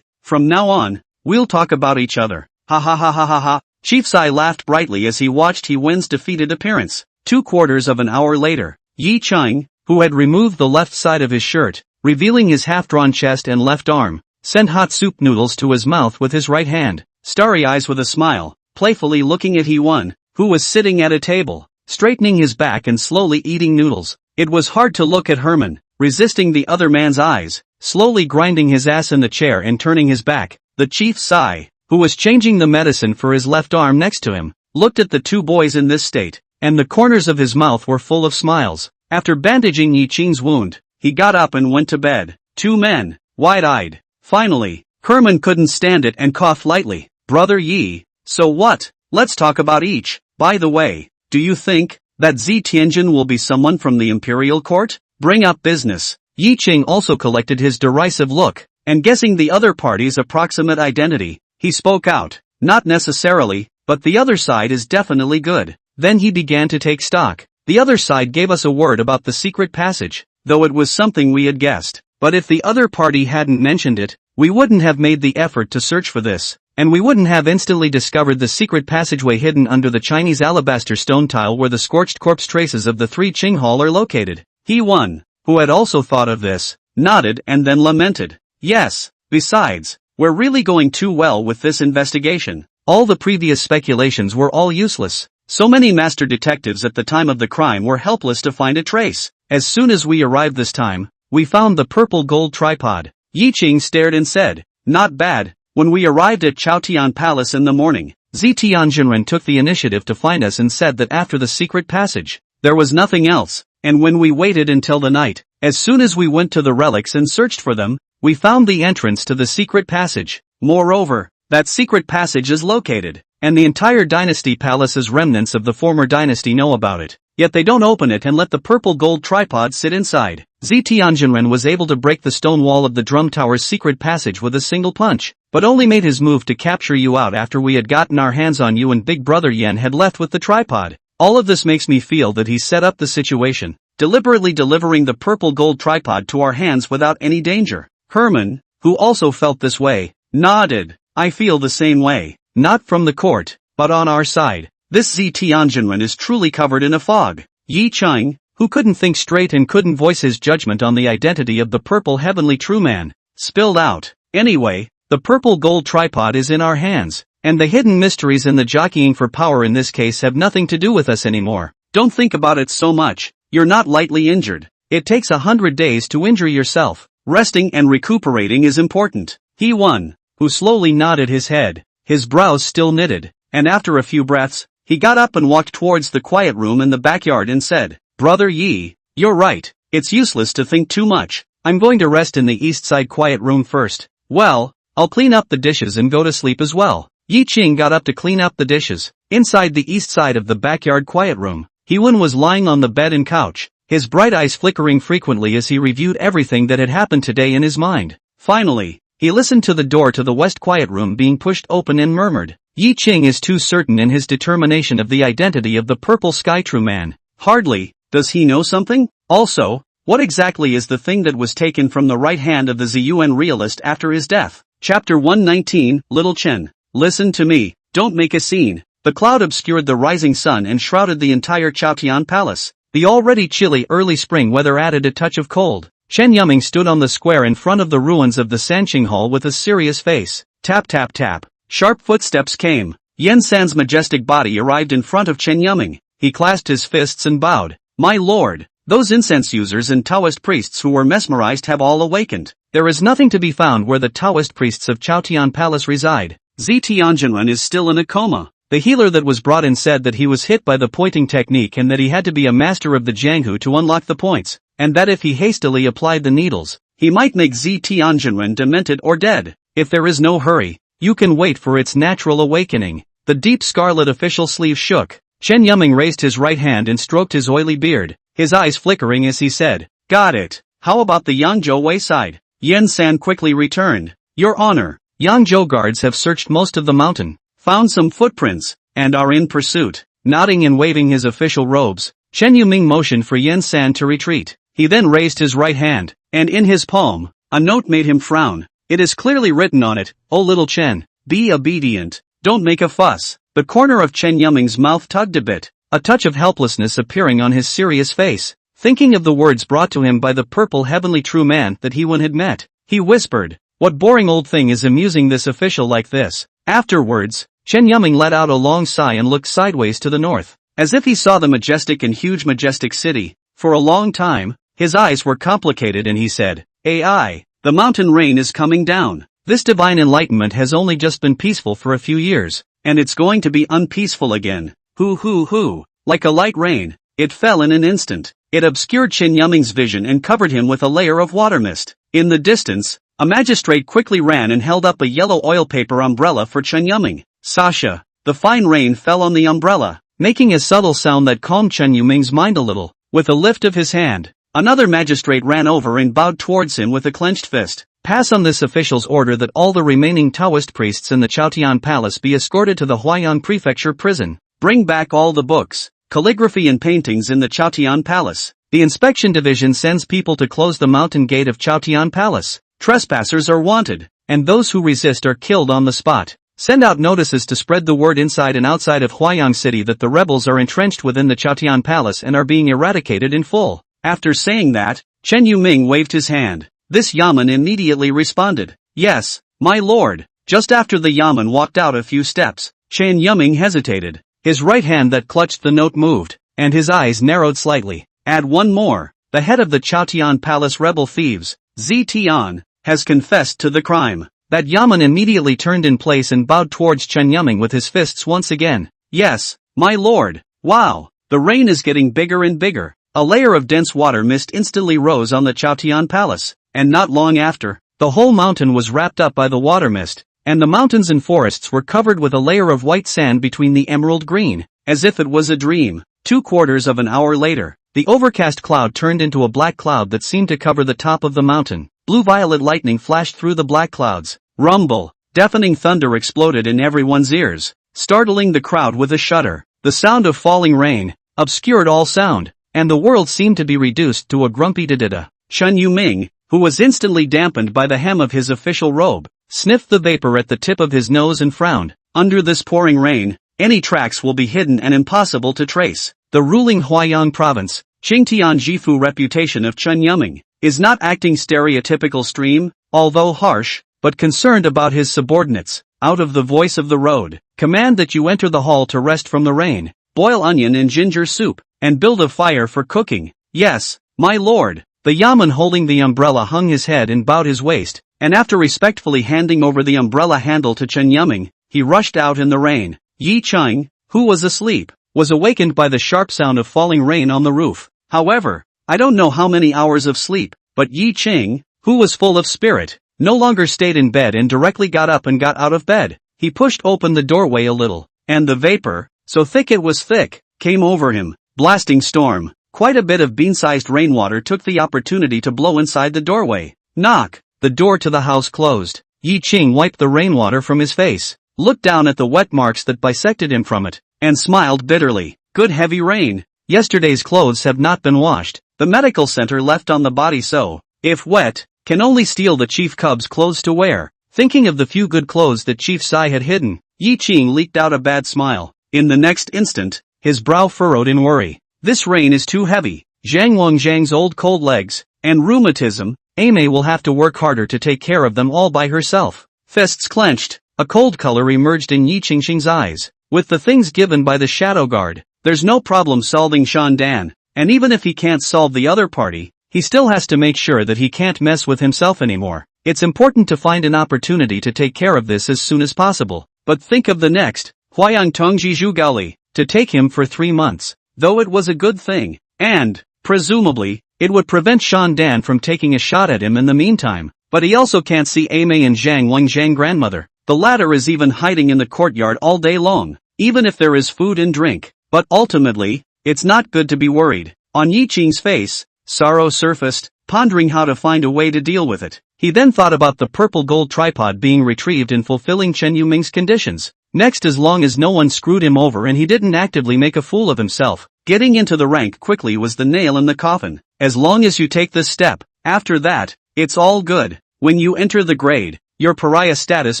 from now on, we'll talk about each other." Ha ha ha ha ha ha. Chief Sai laughed brightly as he watched He-wen's defeated appearance. 2/4 of an hour later, Yi Chang, who had removed the left side of his shirt, revealing his half-drawn chest and left arm, sent hot soup noodles to his mouth with his right hand, starry eyes with a smile, playfully looking at He-won, who was sitting at a table, straightening his back and slowly eating noodles. It was hard to look at Herman, resisting the other man's eyes, slowly grinding his ass in the chair and turning his back. The Chief Sai, who was changing the medicine for his left arm next to him, looked at the two boys in this state, and the corners of his mouth were full of smiles. After bandaging Yi Ching's wound, he got up and went to bed. Two men, wide-eyed. Finally, Herman couldn't stand it and coughed lightly. "Brother Yi, so what? Let's talk about each. By the way, do you think that Zi Tianjin will be someone from the imperial court? Bring up business." Yi Ching also collected his derisive look, and guessing the other party's approximate identity, he spoke out, "Not necessarily, but the other side is definitely good." Then he began to take stock. "The other side gave us a word about the secret passage, though it was something we had guessed. But if the other party hadn't mentioned it, we wouldn't have made the effort to search for this, and we wouldn't have instantly discovered the secret passageway hidden under the Chinese alabaster stone tile where the scorched corpse traces of the 3 Qing Hall are located." He-won, who had also thought of this, nodded and then lamented. "Yes, besides, we're really going too well with this investigation. All the previous speculations were all useless. So many master detectives at the time of the crime were helpless to find a trace. As soon as we arrived this time, we found the purple gold tripod." Yi Ching stared and said, "Not bad. When we arrived at Chaotian Palace in the morning, Zi Tianjinren took the initiative to find us and said that after the secret passage, there was nothing else, and when we waited until the night, as soon as we went to the relics and searched for them, we found the entrance to the secret passage. Moreover, that secret passage is located, and the entire dynasty palace's remnants of the former dynasty know about it, yet they don't open it and let the purple gold tripod sit inside. Zi Tianjinren was able to break the stone wall of the drum tower's secret passage with a single punch, but only made his move to capture you out after we had gotten our hands on you and Big Brother Yen had left with the tripod. All of this makes me feel that he set up the situation, deliberately delivering the purple gold tripod to our hands without any danger." Herman, who also felt this way, nodded. "I feel the same way. Not from the court, but on our side. This Zi Tianjinren is truly covered in a fog." Yi Chang, who couldn't think straight and couldn't voice his judgment on the identity of the purple heavenly true man, spilled out, "Anyway, the purple gold tripod is in our hands. And the hidden mysteries and the jockeying for power in this case have nothing to do with us anymore. Don't think about it so much. You're not lightly injured. It takes 100 days to injure yourself. Resting and recuperating is important. He won, who slowly nodded his head, his brows still knitted, and after a few breaths, he got up and walked towards the quiet room in the backyard and said, "Brother Yi, you're right. It's useless to think too much. I'm going to rest in the east side quiet room first. Well, I'll clean up the dishes and go to sleep as well." Yi Qing got up to clean up the dishes. Inside the east side of the backyard quiet room, Heewon was lying on the bed and couch, his bright eyes flickering frequently as he reviewed everything that had happened today in his mind. Finally, he listened to the door to the west quiet room being pushed open and murmured, "Yi Qing is too certain in his determination of the identity of the purple sky true man. Hardly, does he know something? Also, what exactly is the thing that was taken from the right hand of the Ziyuan realist after his death?" Chapter 119, Little Chen. Listen to me, don't make a scene. The cloud obscured the rising sun and shrouded the entire Chaotian palace. The already chilly early spring weather added a touch of cold. Chen Yuming stood on the square in front of the ruins of the Sanqing Hall with a serious face. Tap tap tap. Sharp footsteps came. Yen San's majestic body arrived in front of Chen Yuming. He clasped his fists and bowed. "My lord, those incense users and Taoist priests who were mesmerized have all awakened. There is nothing to be found where the Taoist priests of Chaotian Palace reside. Zi Tianjinren is still in a coma." The healer that was brought in said that he was hit by the pointing technique and that he had to be a master of the Jianghu to unlock the points, and that if he hastily applied the needles, he might make Zi Tianjinren demented or dead. If there is no hurry, you can wait for its natural awakening. The deep scarlet official sleeve shook. Chen Yuming raised his right hand and stroked his oily beard, his eyes flickering as he said, "Got it. How about the Yangzhou wayside?" Yen San quickly returned. "Your Honor, Yangzhou guards have searched most of the mountain, found some footprints, and are in pursuit." Nodding and waving his official robes, Chen Yuming motioned for Yen San to retreat. He then raised his right hand, and in his palm, a note made him frown. It is clearly written on it, "Oh little Chen, be obedient, don't make a fuss." The corner of Chen Yuming's mouth tugged a bit, a touch of helplessness appearing on his serious face. Thinking of the words brought to him by the purple heavenly true man that Heewon had met, he whispered, "What boring old thing is amusing this official like this?" Afterwards, Chen Yuming let out a long sigh and looked sideways to the north, as if he saw the majestic and huge majestic city. For a long time, his eyes were complicated and he said, "AI, the mountain rain is coming down. This divine enlightenment has only just been peaceful for a few years, and it's going to be unpeaceful again. Hoo. Like a light rain, it fell in an instant. It obscured Chen Yuming's vision and covered him with a layer of water mist. In the distance, a magistrate quickly ran and held up a yellow oil paper umbrella for Chen Yuming. Sasha, the fine rain fell on the umbrella, making a subtle sound that calmed Chen Yuming's mind a little. With a lift of his hand, another magistrate ran over and bowed towards him with a clenched fist. "Pass on this official's order that all the remaining Taoist priests in the Chaotian Palace be escorted to the Huaiyang Prefecture prison. Bring back all the books, calligraphy and paintings in the Chaotian Palace. The inspection division sends people to close the mountain gate of Chaotian Palace. Trespassers are wanted, and those who resist are killed on the spot. Send out notices to spread the word inside and outside of Huaiyang City that the rebels are entrenched within the Chaotian Palace and are being eradicated in full." After saying that, Chen Yuming waved his hand. This Yaman immediately responded, "Yes, my lord." Just after the Yaman walked out a few steps, Chen Yuming hesitated. His right hand that clutched the note moved, and his eyes narrowed slightly. Add one more. The head of the Chaotian Palace rebel thieves, Zi Tian, has confessed to the crime. That Yaman immediately turned in place and bowed towards Chen Yuming with his fists once again. "Yes, my lord." Wow, the rain is getting bigger and bigger. A layer of dense water mist instantly rose on the Chaotian Palace, and not long after, the whole mountain was wrapped up by the water mist, and the mountains and forests were covered with a layer of white sand between the emerald green, as if it was a dream. 2/4 of an hour later, the overcast cloud turned into a black cloud that seemed to cover the top of the mountain. Blue-violet lightning flashed through the black clouds. Rumble, deafening thunder exploded in everyone's ears, startling the crowd with a shudder. The sound of falling rain obscured all sound, and the world seemed to be reduced to a grumpy da-da-da. Chen Yuming, who was instantly dampened by the hem of his official robe, sniffed the vapor at the tip of his nose and frowned. Under this pouring rain, any tracks will be hidden and impossible to trace. The ruling Huaiyang province, Qingtian Jifu reputation of Chen Yuming, is not acting stereotypical stream, although harsh, but concerned about his subordinates. out of the voice of the road. Command that you enter the hall to rest from the rain. Boil onion and ginger soup, and build a fire for cooking. Yes, my lord. The yaman holding the umbrella hung his head and bowed his waist, and after respectfully handing over the umbrella handle to Chen Yuming, he rushed out in the rain. Yi Cheng, who was asleep, was awakened by the sharp sound of falling rain on the roof. However, I don't know how many hours of sleep, but Yi Cheng, who was full of spirit, no longer stayed in bed and directly got up and got out of bed. He pushed open the doorway a little, and the vapor, so thick it was thick, came over him. Blasting storm. Quite a bit of bean-sized rainwater took the opportunity to blow inside the doorway. Knock. The door to the house closed. Yi Cheng wiped the rainwater from his face, looked down at the wet marks that bisected him from it, and smiled bitterly. Good heavy rain. Yesterday's clothes have not been washed. The medical center left on the body so, if wet, can only steal the Chief Cub's clothes to wear. Thinking of the few good clothes that Chief Sai had hidden, Yi Cheng leaked out a bad smile. In the next instant, his brow furrowed in worry. This rain is too heavy. Zhang Wangzhang's old cold legs, and rheumatism, Ame will have to work harder to take care of them all by herself. Fists clenched, a cold color emerged in Yi Cheng's eyes. With the things given by the Shadow Guard, there's no problem solving Shan Dan, and even if he can't solve the other party, he still has to make sure that he can't mess with himself anymore. It's important to find an opportunity to take care of this as soon as possible. But think of the next, Huayang Tongji Zhugali, to take him for 3 months. Though it was a good thing, and, presumably, it would prevent Shan Dan from taking a shot at him in the meantime, but he also can't see Ame and Zhang Wangzhang grandmother. The latter is even hiding in the courtyard all day long, even if there is food and drink. But ultimately, it's not good to be worried. On Yi Cheng's face, sorrow surfaced, pondering how to find a way to deal with it. He then thought about the purple gold tripod being retrieved and fulfilling Chen Yuming's conditions. Next, as long as no one screwed him over and he didn't actively make a fool of himself, getting into the rank quickly was the nail in the coffin. As long as you take this step, after that, it's all good. When you enter the grade, your pariah status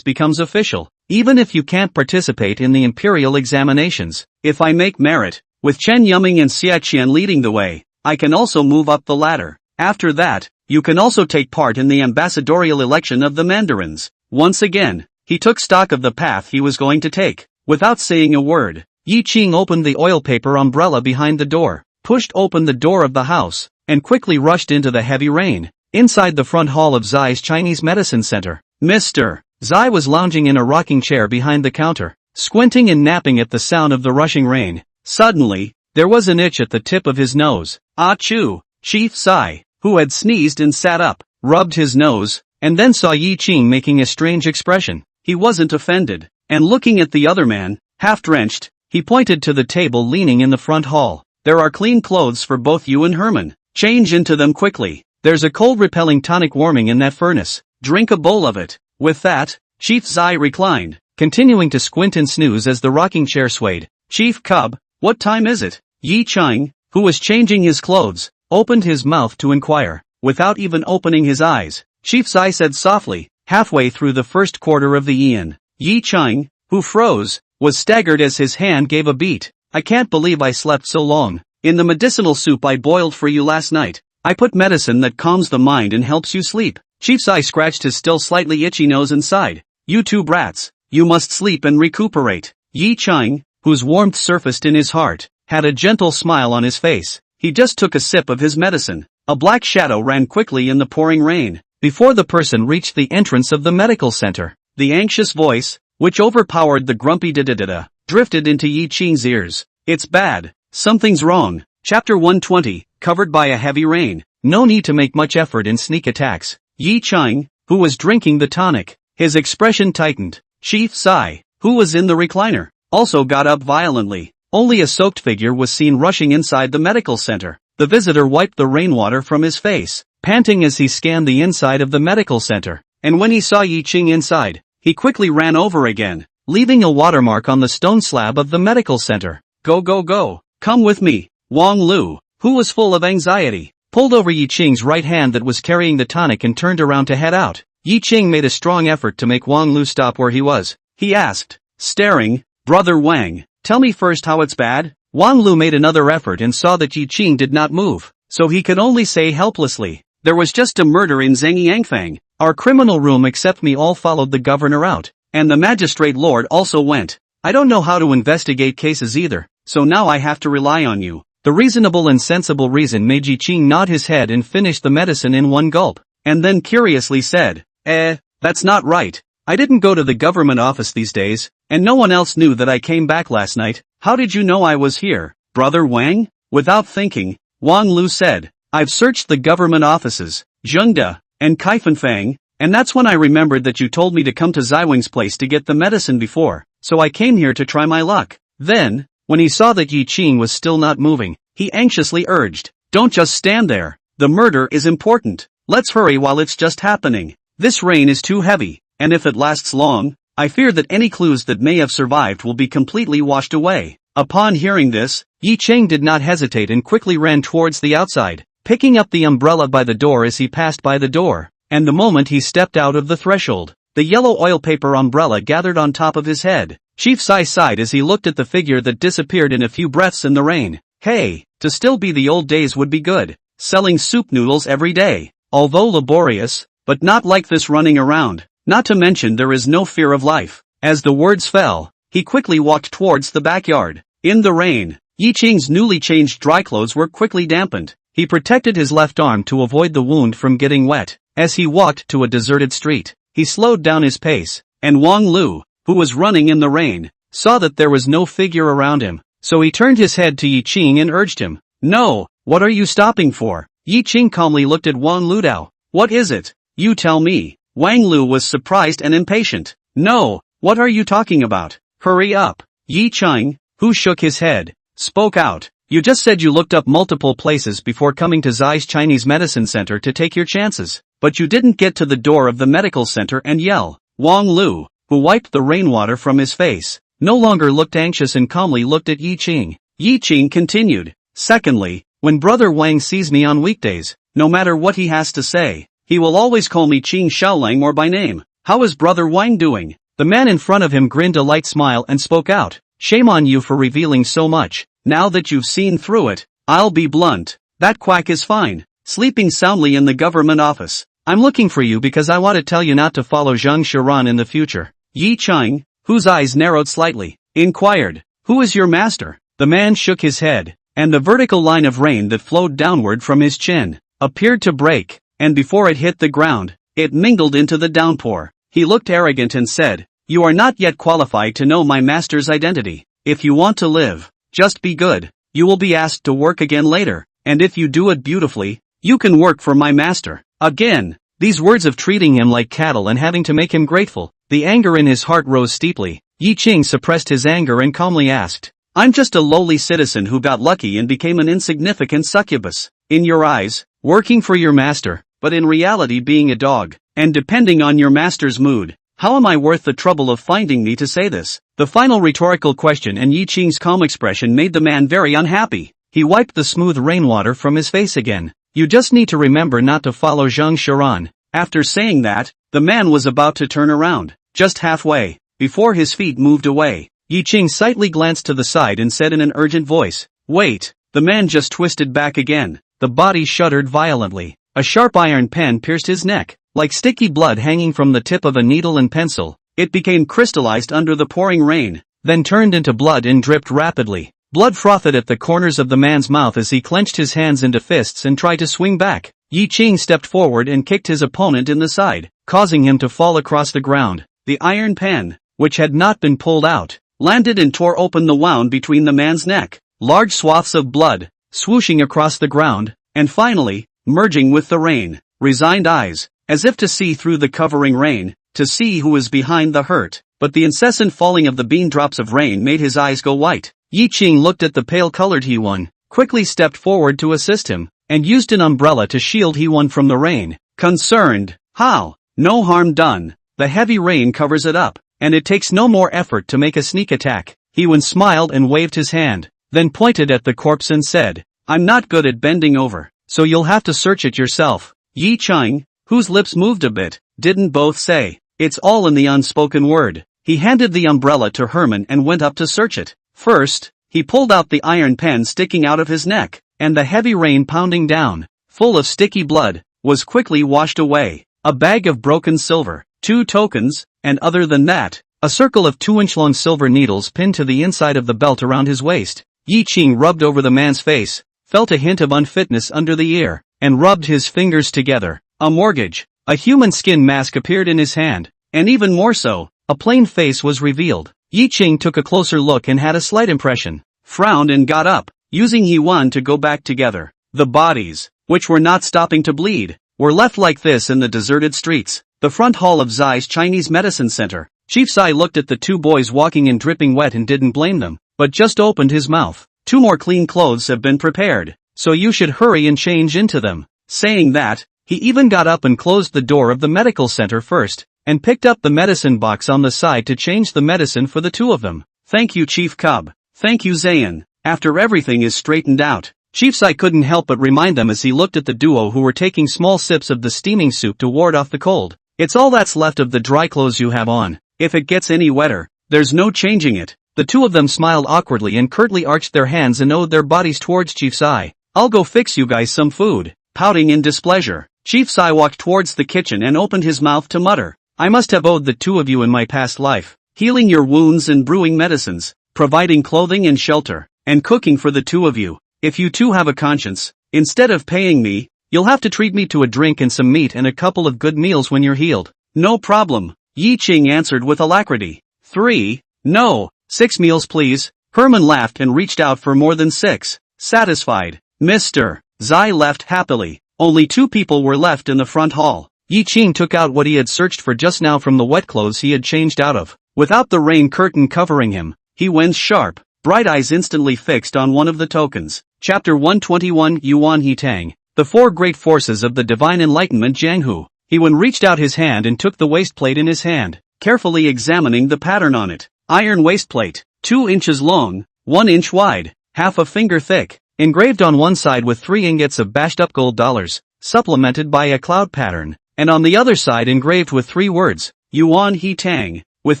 becomes official, even if you can't participate in the imperial examinations. If I make merit, with Chen Yuming and Xia Qian leading the way, I can also move up the ladder. After that, you can also take part in the ambassadorial election of the Mandarins. Once again, he took stock of the path he was going to take. Without saying a word, Yi Cheng opened the oil paper umbrella behind the door, pushed open the door of the house, and quickly rushed into the heavy rain. Inside the front hall of Zai's Chinese Medicine Center, Mr. Zai was lounging in a rocking chair behind the counter, squinting and napping at the sound of the rushing rain. Suddenly, there was an itch at the tip of his nose. Achoo! Chief Sai, who had sneezed and sat up, rubbed his nose, and then saw Yi Cheng making a strange expression. He wasn't offended, and looking at the other man, half drenched, he pointed to the table leaning in the front hall. There are clean clothes for both you and Herman. Change into them quickly. There's a cold-repelling tonic warming in that furnace. Drink a bowl of it. With that, Chief Zai reclined, continuing to squint and snooze as the rocking chair swayed. Chief Cub, what time is it? Yi Cheng, who was changing his clothes, opened his mouth to inquire. Without even opening his eyes, Chief Zai said softly, halfway through the first quarter of the eon. Yi Cheng, who froze, was staggered as his hand gave a beat. I can't believe I slept so long. In the medicinal soup I boiled for you last night, I put medicine that calms the mind and helps you sleep. Chief Sai scratched his still slightly itchy nose and sighed. You two brats, you must sleep and recuperate. Yi Cheng, whose warmth surfaced in his heart, had a gentle smile on his face. He just took a sip of his medicine. A black shadow ran quickly in the pouring rain. Before the person reached the entrance of the medical center, the anxious voice, which overpowered the grumpy da-da-da-da, drifted into Yi Cheng's ears. It's bad. Something's wrong. Chapter 120, covered by a heavy rain. No need to make much effort in sneak attacks. Yi Cheng, who was drinking the tonic, his expression tightened. Chief Sai, who was in the recliner, also got up violently. Only a soaked figure was seen rushing inside the medical center. The visitor wiped the rainwater from his face, panting as he scanned the inside of the medical center. And when he saw Yi Cheng inside, he quickly ran over again, leaving a watermark on the stone slab of the medical center. Go go go, come with me. Wang Lu, who was full of anxiety, pulled over Yi Cheng's right hand that was carrying the tonic and turned around to head out. Yi Cheng made a strong effort to make Wang Lu stop where he was. He asked, staring, Brother Wang, tell me first how it's bad? Wang Lu made another effort and saw that Yi Cheng did not move, so he could only say helplessly, there was just a murder in Zhang Yangfang. Our criminal room except me all followed the governor out. and the magistrate lord also went. I don't know how to investigate cases either, so now I have to rely on you. The reasonable and sensible reason made Yi Qing nod his head and finish the medicine in one gulp, and then curiously said, that's not right. I didn't go to the government office these days, and no one else knew that I came back last night. How did you know I was here, Brother Wang? Without thinking, Wang Lu said, I've searched the government offices, Zhengde, and Kaifanfang, and that's when I remembered that you told me to come to Zaiwing's place to get the medicine before, so I came here to try my luck. Then, when he saw that Yi Qing was still not moving, he anxiously urged, don't just stand there. The murder is important. Let's hurry while it's just happening. This rain is too heavy, and if it lasts long, I fear that any clues that may have survived will be completely washed away. Upon hearing this, Yi Qing did not hesitate and quickly ran towards the outside, picking up the umbrella by the door as he passed by the door, and the moment he stepped out of the threshold, the yellow oil paper umbrella gathered on top of his head. Chief Sai sighed as he looked at the figure that disappeared in a few breaths in the rain. Hey, to still be the old days would be good, selling soup noodles every day, although laborious, but not like this running around, not to mention there is no fear of life. As the words fell, he quickly walked towards the backyard. In the rain, Yi Qing's newly changed dry clothes were quickly dampened. He protected his left arm to avoid the wound from getting wet. As he walked to a deserted street, he slowed down his pace, and Wang Lu, who was running in the rain, saw that there was no figure around him, so he turned his head to Yi Qing and urged him, no, what are you stopping for? Yi Qing calmly looked at Wang Ludao. What is it? You tell me. Wang Lu was surprised and impatient. No, what are you talking about? Hurry up. Yi Qing, who shook his head, spoke out. You just said you looked up multiple places before coming to Zai's Chinese Medicine Center to take your chances, but you didn't get to the door of the medical center and yell. Wang Lu, who wiped the rainwater from his face, no longer looked anxious and calmly looked at Yi Qing. Yi Qing continued, secondly, when Brother Wang sees me on weekdays, no matter what he has to say, he will always call me Qing Xiaolang or by name. How is Brother Wang doing? The man in front of him grinned a light smile and spoke out, shame on you for revealing so much. Now that you've seen through it, I'll be blunt. That quack is fine, sleeping soundly in the government office. I'm looking for you because I want to tell you not to follow Zhang Shiran in the future. Yi Qing, whose eyes narrowed slightly, inquired, who is your master? The man shook his head, and the vertical line of rain that flowed downward from his chin appeared to break, and before it hit the ground, it mingled into the downpour. He looked arrogant and said, you are not yet qualified to know my master's identity. If you want to live, just be good. You will be asked to work again later, and if you do it beautifully, you can work for my master. Again, these words of treating him like cattle and having to make him grateful, the anger in his heart rose steeply. Yi Qing suppressed his anger and calmly asked, I'm just a lowly citizen who got lucky and became an insignificant succubus. In your eyes, working for your master, but in reality being a dog, and depending on your master's mood. How am I worth the trouble of finding me to say this? The final rhetorical question and Yi Qing's calm expression made the man very unhappy. He wiped the smooth rainwater from his face again. You just need to remember not to follow Zhang Shiran. After saying that, the man was about to turn around, just halfway, before his feet moved away. Yi Qing slightly glanced to the side and said in an urgent voice, wait. The man just twisted back again. The body shuddered violently. A sharp iron pen pierced his neck. Like sticky blood hanging from the tip of a needle and pencil, it became crystallized under the pouring rain, then turned into blood and dripped rapidly. Blood frothed at the corners of the man's mouth as he clenched his hands into fists and tried to swing back. Yi Qing stepped forward and kicked his opponent in the side, causing him to fall across the ground. The iron pen, which had not been pulled out, landed and tore open the wound between the man's neck. Large swaths of blood, swooshing across the ground, and finally, merging with the rain. Resigned eyes, as if to see through the covering rain, to see who was behind the hurt, but the incessant falling of the bean drops of rain made his eyes go white. Yi Qing looked at the pale-colored He-Won, quickly stepped forward to assist him, and used an umbrella to shield He-Won from the rain. Concerned, how? No harm done. The heavy rain covers it up, and it takes no more effort to make a sneak attack. He-Won smiled and waved his hand, then pointed at the corpse and said, I'm not good at bending over, so you'll have to search it yourself. Yi Qing, whose lips moved a bit, didn't both say, it's all in the unspoken word. He handed the umbrella to Herman and went up to search it. First, he pulled out the iron pen sticking out of his neck, and the heavy rain pounding down, full of sticky blood, was quickly washed away. A bag of broken silver, 2 tokens, and other than that, a circle of 2-inch-long silver needles pinned to the inside of the belt around his waist. Yi Qing rubbed over the man's face, felt a hint of unfitness under the ear, and rubbed his fingers together. A mortgage. A human skin mask appeared in his hand, and even more so, a plain face was revealed. Yi Qing took a closer look and had a slight impression, frowned and got up, using Yuan to go back together. The bodies, which were not stopping to bleed, were left like this in the deserted streets, the front hall of Zai's Chinese medicine center. Chief Zai looked at the 2 boys walking in dripping wet and didn't blame them, but just opened his mouth. 2 more clean clothes have been prepared, so you should hurry and change into them. Saying that, he even got up and closed the door of the medical center first, and picked up the medicine box on the side to change the medicine for the 2 of them. Thank you, Chief Cub. Thank you, Zayan. After everything is straightened out, Chief Zai couldn't help but remind them as he looked at the duo who were taking small sips of the steaming soup to ward off the cold. It's all that's left of the dry clothes you have on. If it gets any wetter, there's no changing it. The 2 of them smiled awkwardly and curtly arched their hands and owed their bodies towards Chief Zai. I'll go fix you guys some food. Pouting in displeasure, Chief Zai walked towards the kitchen and opened his mouth to mutter. I must have owed the 2 of you in my past life, healing your wounds and brewing medicines, providing clothing and shelter, and cooking for the 2 of you. If you 2 have a conscience, instead of paying me, you'll have to treat me to a drink and some meat and a couple of good meals when you're healed. No problem, Yi Qing answered with alacrity. 3, no, 6 meals please. Herman laughed and reached out for more than 6. Satisfied, Mr. Zai left happily. Only 2 people were left in the front hall. Yi Qing took out what he had searched for just now from the wet clothes he had changed out of. Without the rain curtain covering him, he went sharp, bright eyes instantly fixed on one of the tokens. Chapter 121 Yuan He Tang. The 4 great forces of the divine enlightenment Jianghu. He reached out his hand and took the waistplate in his hand, carefully examining the pattern on it. Iron waistplate, 2 inches long, 1 inch wide, half a finger thick, engraved on one side with 3 ingots of bashed-up gold dollars, supplemented by a cloud pattern, and on the other side engraved with 3 words, Yuan He Tang, with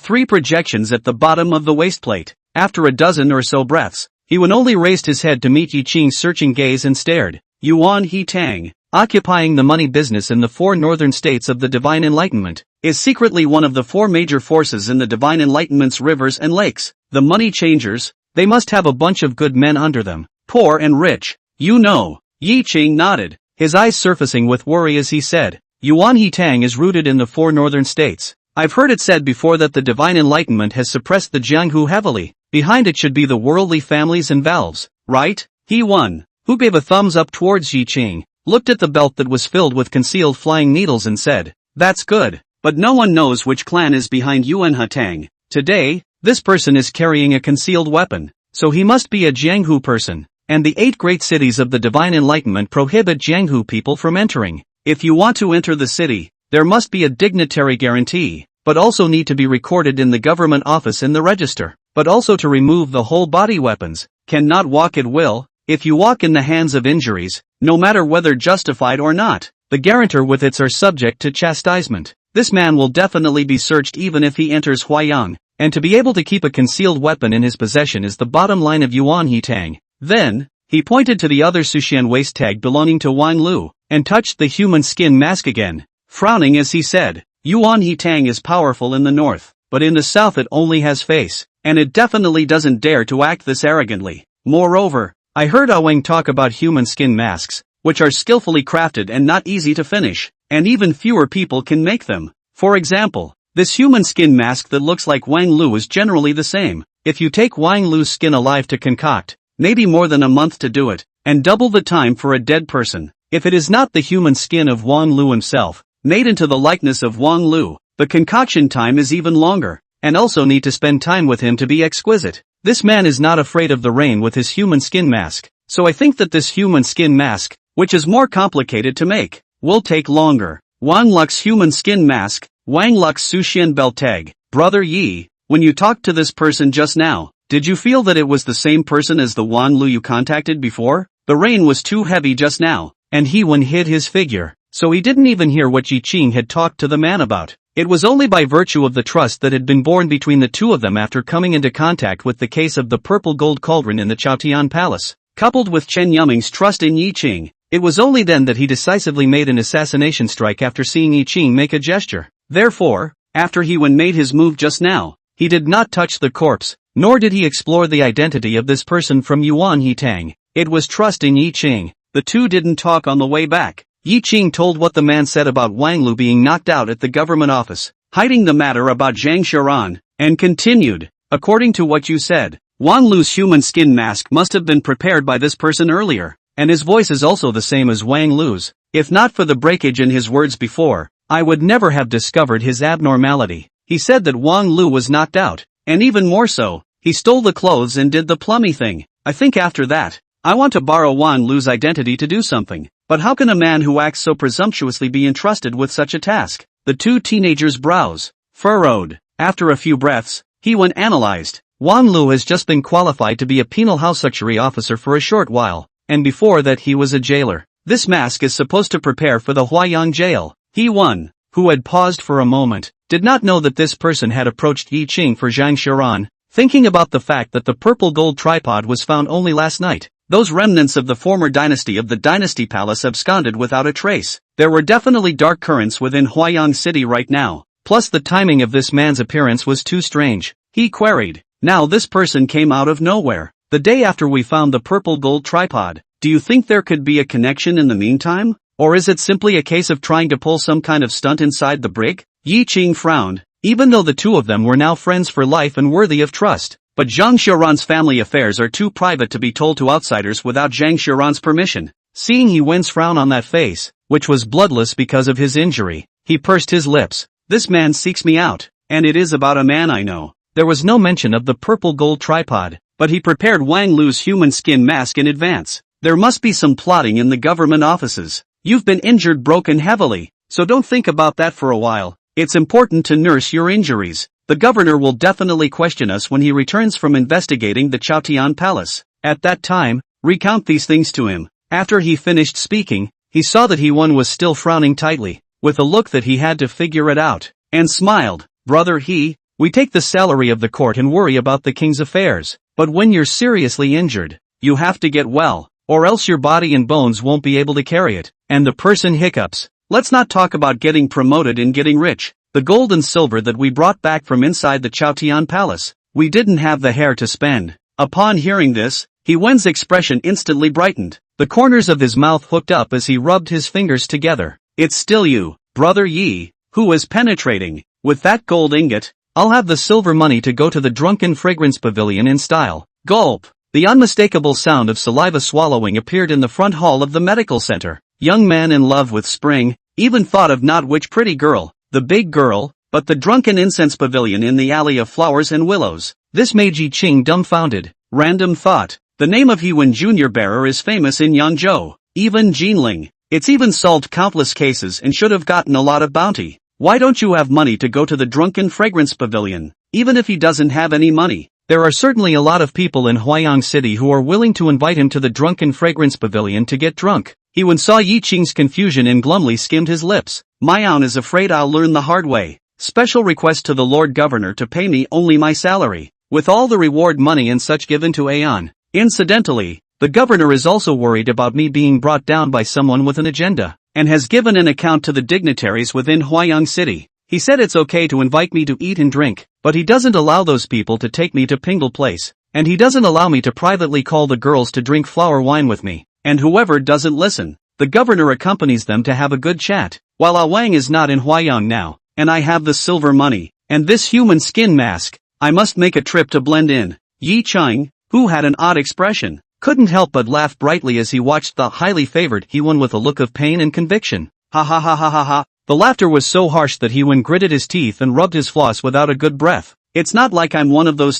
3 projections at the bottom of the waistplate. After a dozen or so breaths, he only raised his head to meet Yi Qing's searching gaze and stared. Yuan He Tang, occupying the money business in the 4 northern states of the Divine Enlightenment, is secretly one of the 4 major forces in the Divine Enlightenment's rivers and lakes. The money changers, they must have a bunch of good men under them, poor and rich, you know. Yi Qing nodded, his eyes surfacing with worry as he said, Yuan He Tang is rooted in the 4 northern states. I've heard it said before that the Divine Enlightenment has suppressed the Jianghu heavily. Behind it should be the worldly families and valves, right? He won. Who gave a thumbs up towards Yi Qing, looked at the belt that was filled with concealed flying needles and said, that's good, but no one knows which clan is behind Yuan He Tang. Today, this person is carrying a concealed weapon, so he must be a Jianghu person, and the 8 great cities of the Divine Enlightenment prohibit Jianghu people from entering. If you want to enter the city, there must be a dignitary guarantee, but also need to be recorded in the government office in the register, but also to remove the whole body weapons, cannot walk at will. If you walk in the hands of injuries, no matter whether justified or not, the guarantor with it are subject to chastisement. This man will definitely be searched even if he enters Huayang, and to be able to keep a concealed weapon in his possession is the bottom line of Yuan He Tang. Then, he pointed to the other Sushian waist tag belonging to Wang Lu, and touched the human skin mask again, frowning as he said, Yuan He Tang is powerful in the north, but in the south it only has face, and it definitely doesn't dare to act this arrogantly. Moreover, I heard Awang talk about human skin masks, which are skillfully crafted and not easy to finish, and even fewer people can make them. For example, this human skin mask that looks like Wang Lu is generally the same. If you take Wang Lu's skin alive to concoct, maybe more than a month to do it, and double the time for a dead person. If it is not the human skin of Wang Lu himself, made into the likeness of Wang Lu, the concoction time is even longer, and also need to spend time with him to be exquisite. This man is not afraid of the rain with his human skin mask, so I think that this human skin mask, which is more complicated to make, will take longer. Wang Lux's human skin mask, Wang Lux Sushian belt tag. Brother Yi, when you talked to this person just now, did you feel that it was the same person as the Wang Lu you contacted before? The rain was too heavy just now, and he hid his figure, so he didn't even hear what Yi Qing had talked to the man about. It was only by virtue of the trust that had been born between the 2 of them after coming into contact with the case of the purple gold cauldron in the Chaotian Palace, coupled with Chen Yuming's trust in Yi Qing. It was only then that he decisively made an assassination strike after seeing Yi Qing make a gesture. Therefore, after He Wen made his move just now, he did not touch the corpse, nor did he explore the identity of this person from Yuan He Tang. It was trust in Yi Qing. The two didn't talk on the way back. Yi Qing told what the man said about Wang Lu being knocked out at the government office, hiding the matter about Zhang Xiaoran, and continued, according to what you said, Wang Lu's human skin mask must have been prepared by this person earlier, and his voice is also the same as Wang Lu's. If not for the breakage in his words before, I would never have discovered his abnormality. He said that Wang Lu was knocked out, and even more so, he stole the clothes and did the plummy thing. I think after that, I want to borrow Wang Lu's identity to do something. But how can a man who acts so presumptuously be entrusted with such a task? The two teenagers' brows furrowed. After a few breaths, He Wen analyzed. Wang Lu has just been qualified to be a penal housecarcery officer for a short while, and before that he was a jailer. This mask is supposed to prepare for the Huayang jail. He Wen, who had paused for a moment, did not know that this person had approached Yi Qing for Zhang Xiaoran, thinking about the fact that the purple gold tripod was found only last night. Those remnants of the former dynasty of the Dynasty Palace absconded without a trace. There were definitely dark currents within Huayang City right now, plus the timing of this man's appearance was too strange. He queried. Now this person came out of nowhere, the day after we found the purple gold tripod. Do you think there could be a connection in the meantime? Or is it simply a case of trying to pull some kind of stunt inside the brig? Yi Qing frowned, even though the two of them were now friends for life and worthy of trust. But Zhang Xiaoran's family affairs are too private to be told to outsiders without Zhang Xiaoran's permission. Seeing He Wen's frown on that face, which was bloodless because of his injury, he pursed his lips. This man seeks me out, and it is about a man I know. There was no mention of the purple gold tripod, but he prepared Wang Lu's human skin mask in advance. There must be some plotting in the government offices. You've been injured broken heavily, so don't think about that for a while. It's important to nurse your injuries. The governor will definitely question us when he returns from investigating the Chaotian Palace. At that time, recount these things to him. After he finished speaking, he saw that He Wen was still frowning tightly, with a look that he had to figure it out, and smiled. Brother He, we take the salary of the court and worry about the king's affairs, but when you're seriously injured, you have to get well, or else your body and bones won't be able to carry it. And the person hiccups. Let's not talk about getting promoted and getting rich. The gold and silver that we brought back from inside the Chaotian Palace, we didn't have the hair to spend. Upon hearing this, He Wen's expression instantly brightened. The corners of his mouth hooked up as he rubbed his fingers together. It's still you, Brother Yi, who is penetrating. With that gold ingot, I'll have the silver money to go to the Drunken Fragrance Pavilion in style. Gulp. The unmistakable sound of saliva swallowing appeared in the front hall of the medical center. Young man in love with spring, even thought of not which pretty girl, the big girl, but the Drunken Incense Pavilion in the Alley of Flowers and Willows. This made Yi Qing dumbfounded. Random thought. The name of He Wen Jr. bearer is famous in Yangzhou, even Jinling. It's even solved countless cases and should have gotten a lot of bounty. Why don't you have money to go to the Drunken Fragrance Pavilion? Even if he doesn't have any money, there are certainly a lot of people in Huayang City who are willing to invite him to the Drunken Fragrance Pavilion to get drunk. He Wen saw Yi Qing's confusion and glumly skimmed his lips. My aunt is afraid I'll learn the hard way. Special request to the Lord Governor to pay me only my salary, with all the reward money and such given to Aeon. Incidentally, the governor is also worried about me being brought down by someone with an agenda, and has given an account to the dignitaries within Huayang City. He said it's okay to invite me to eat and drink, but he doesn't allow those people to take me to Pingle Place, and he doesn't allow me to privately call the girls to drink flower wine with me. And whoever doesn't listen, the governor accompanies them to have a good chat. While Ah Wang is not in Huayang now, and I have the silver money, and this human skin mask, I must make a trip to blend in. Yi Qing, who had an odd expression, couldn't help but laugh brightly as he watched the highly favored He Wen with a look of pain and conviction. Ha ha ha ha ha ha. The laughter was so harsh that He Wen gritted his teeth and rubbed his floss without a good breath. It's not like I'm one of those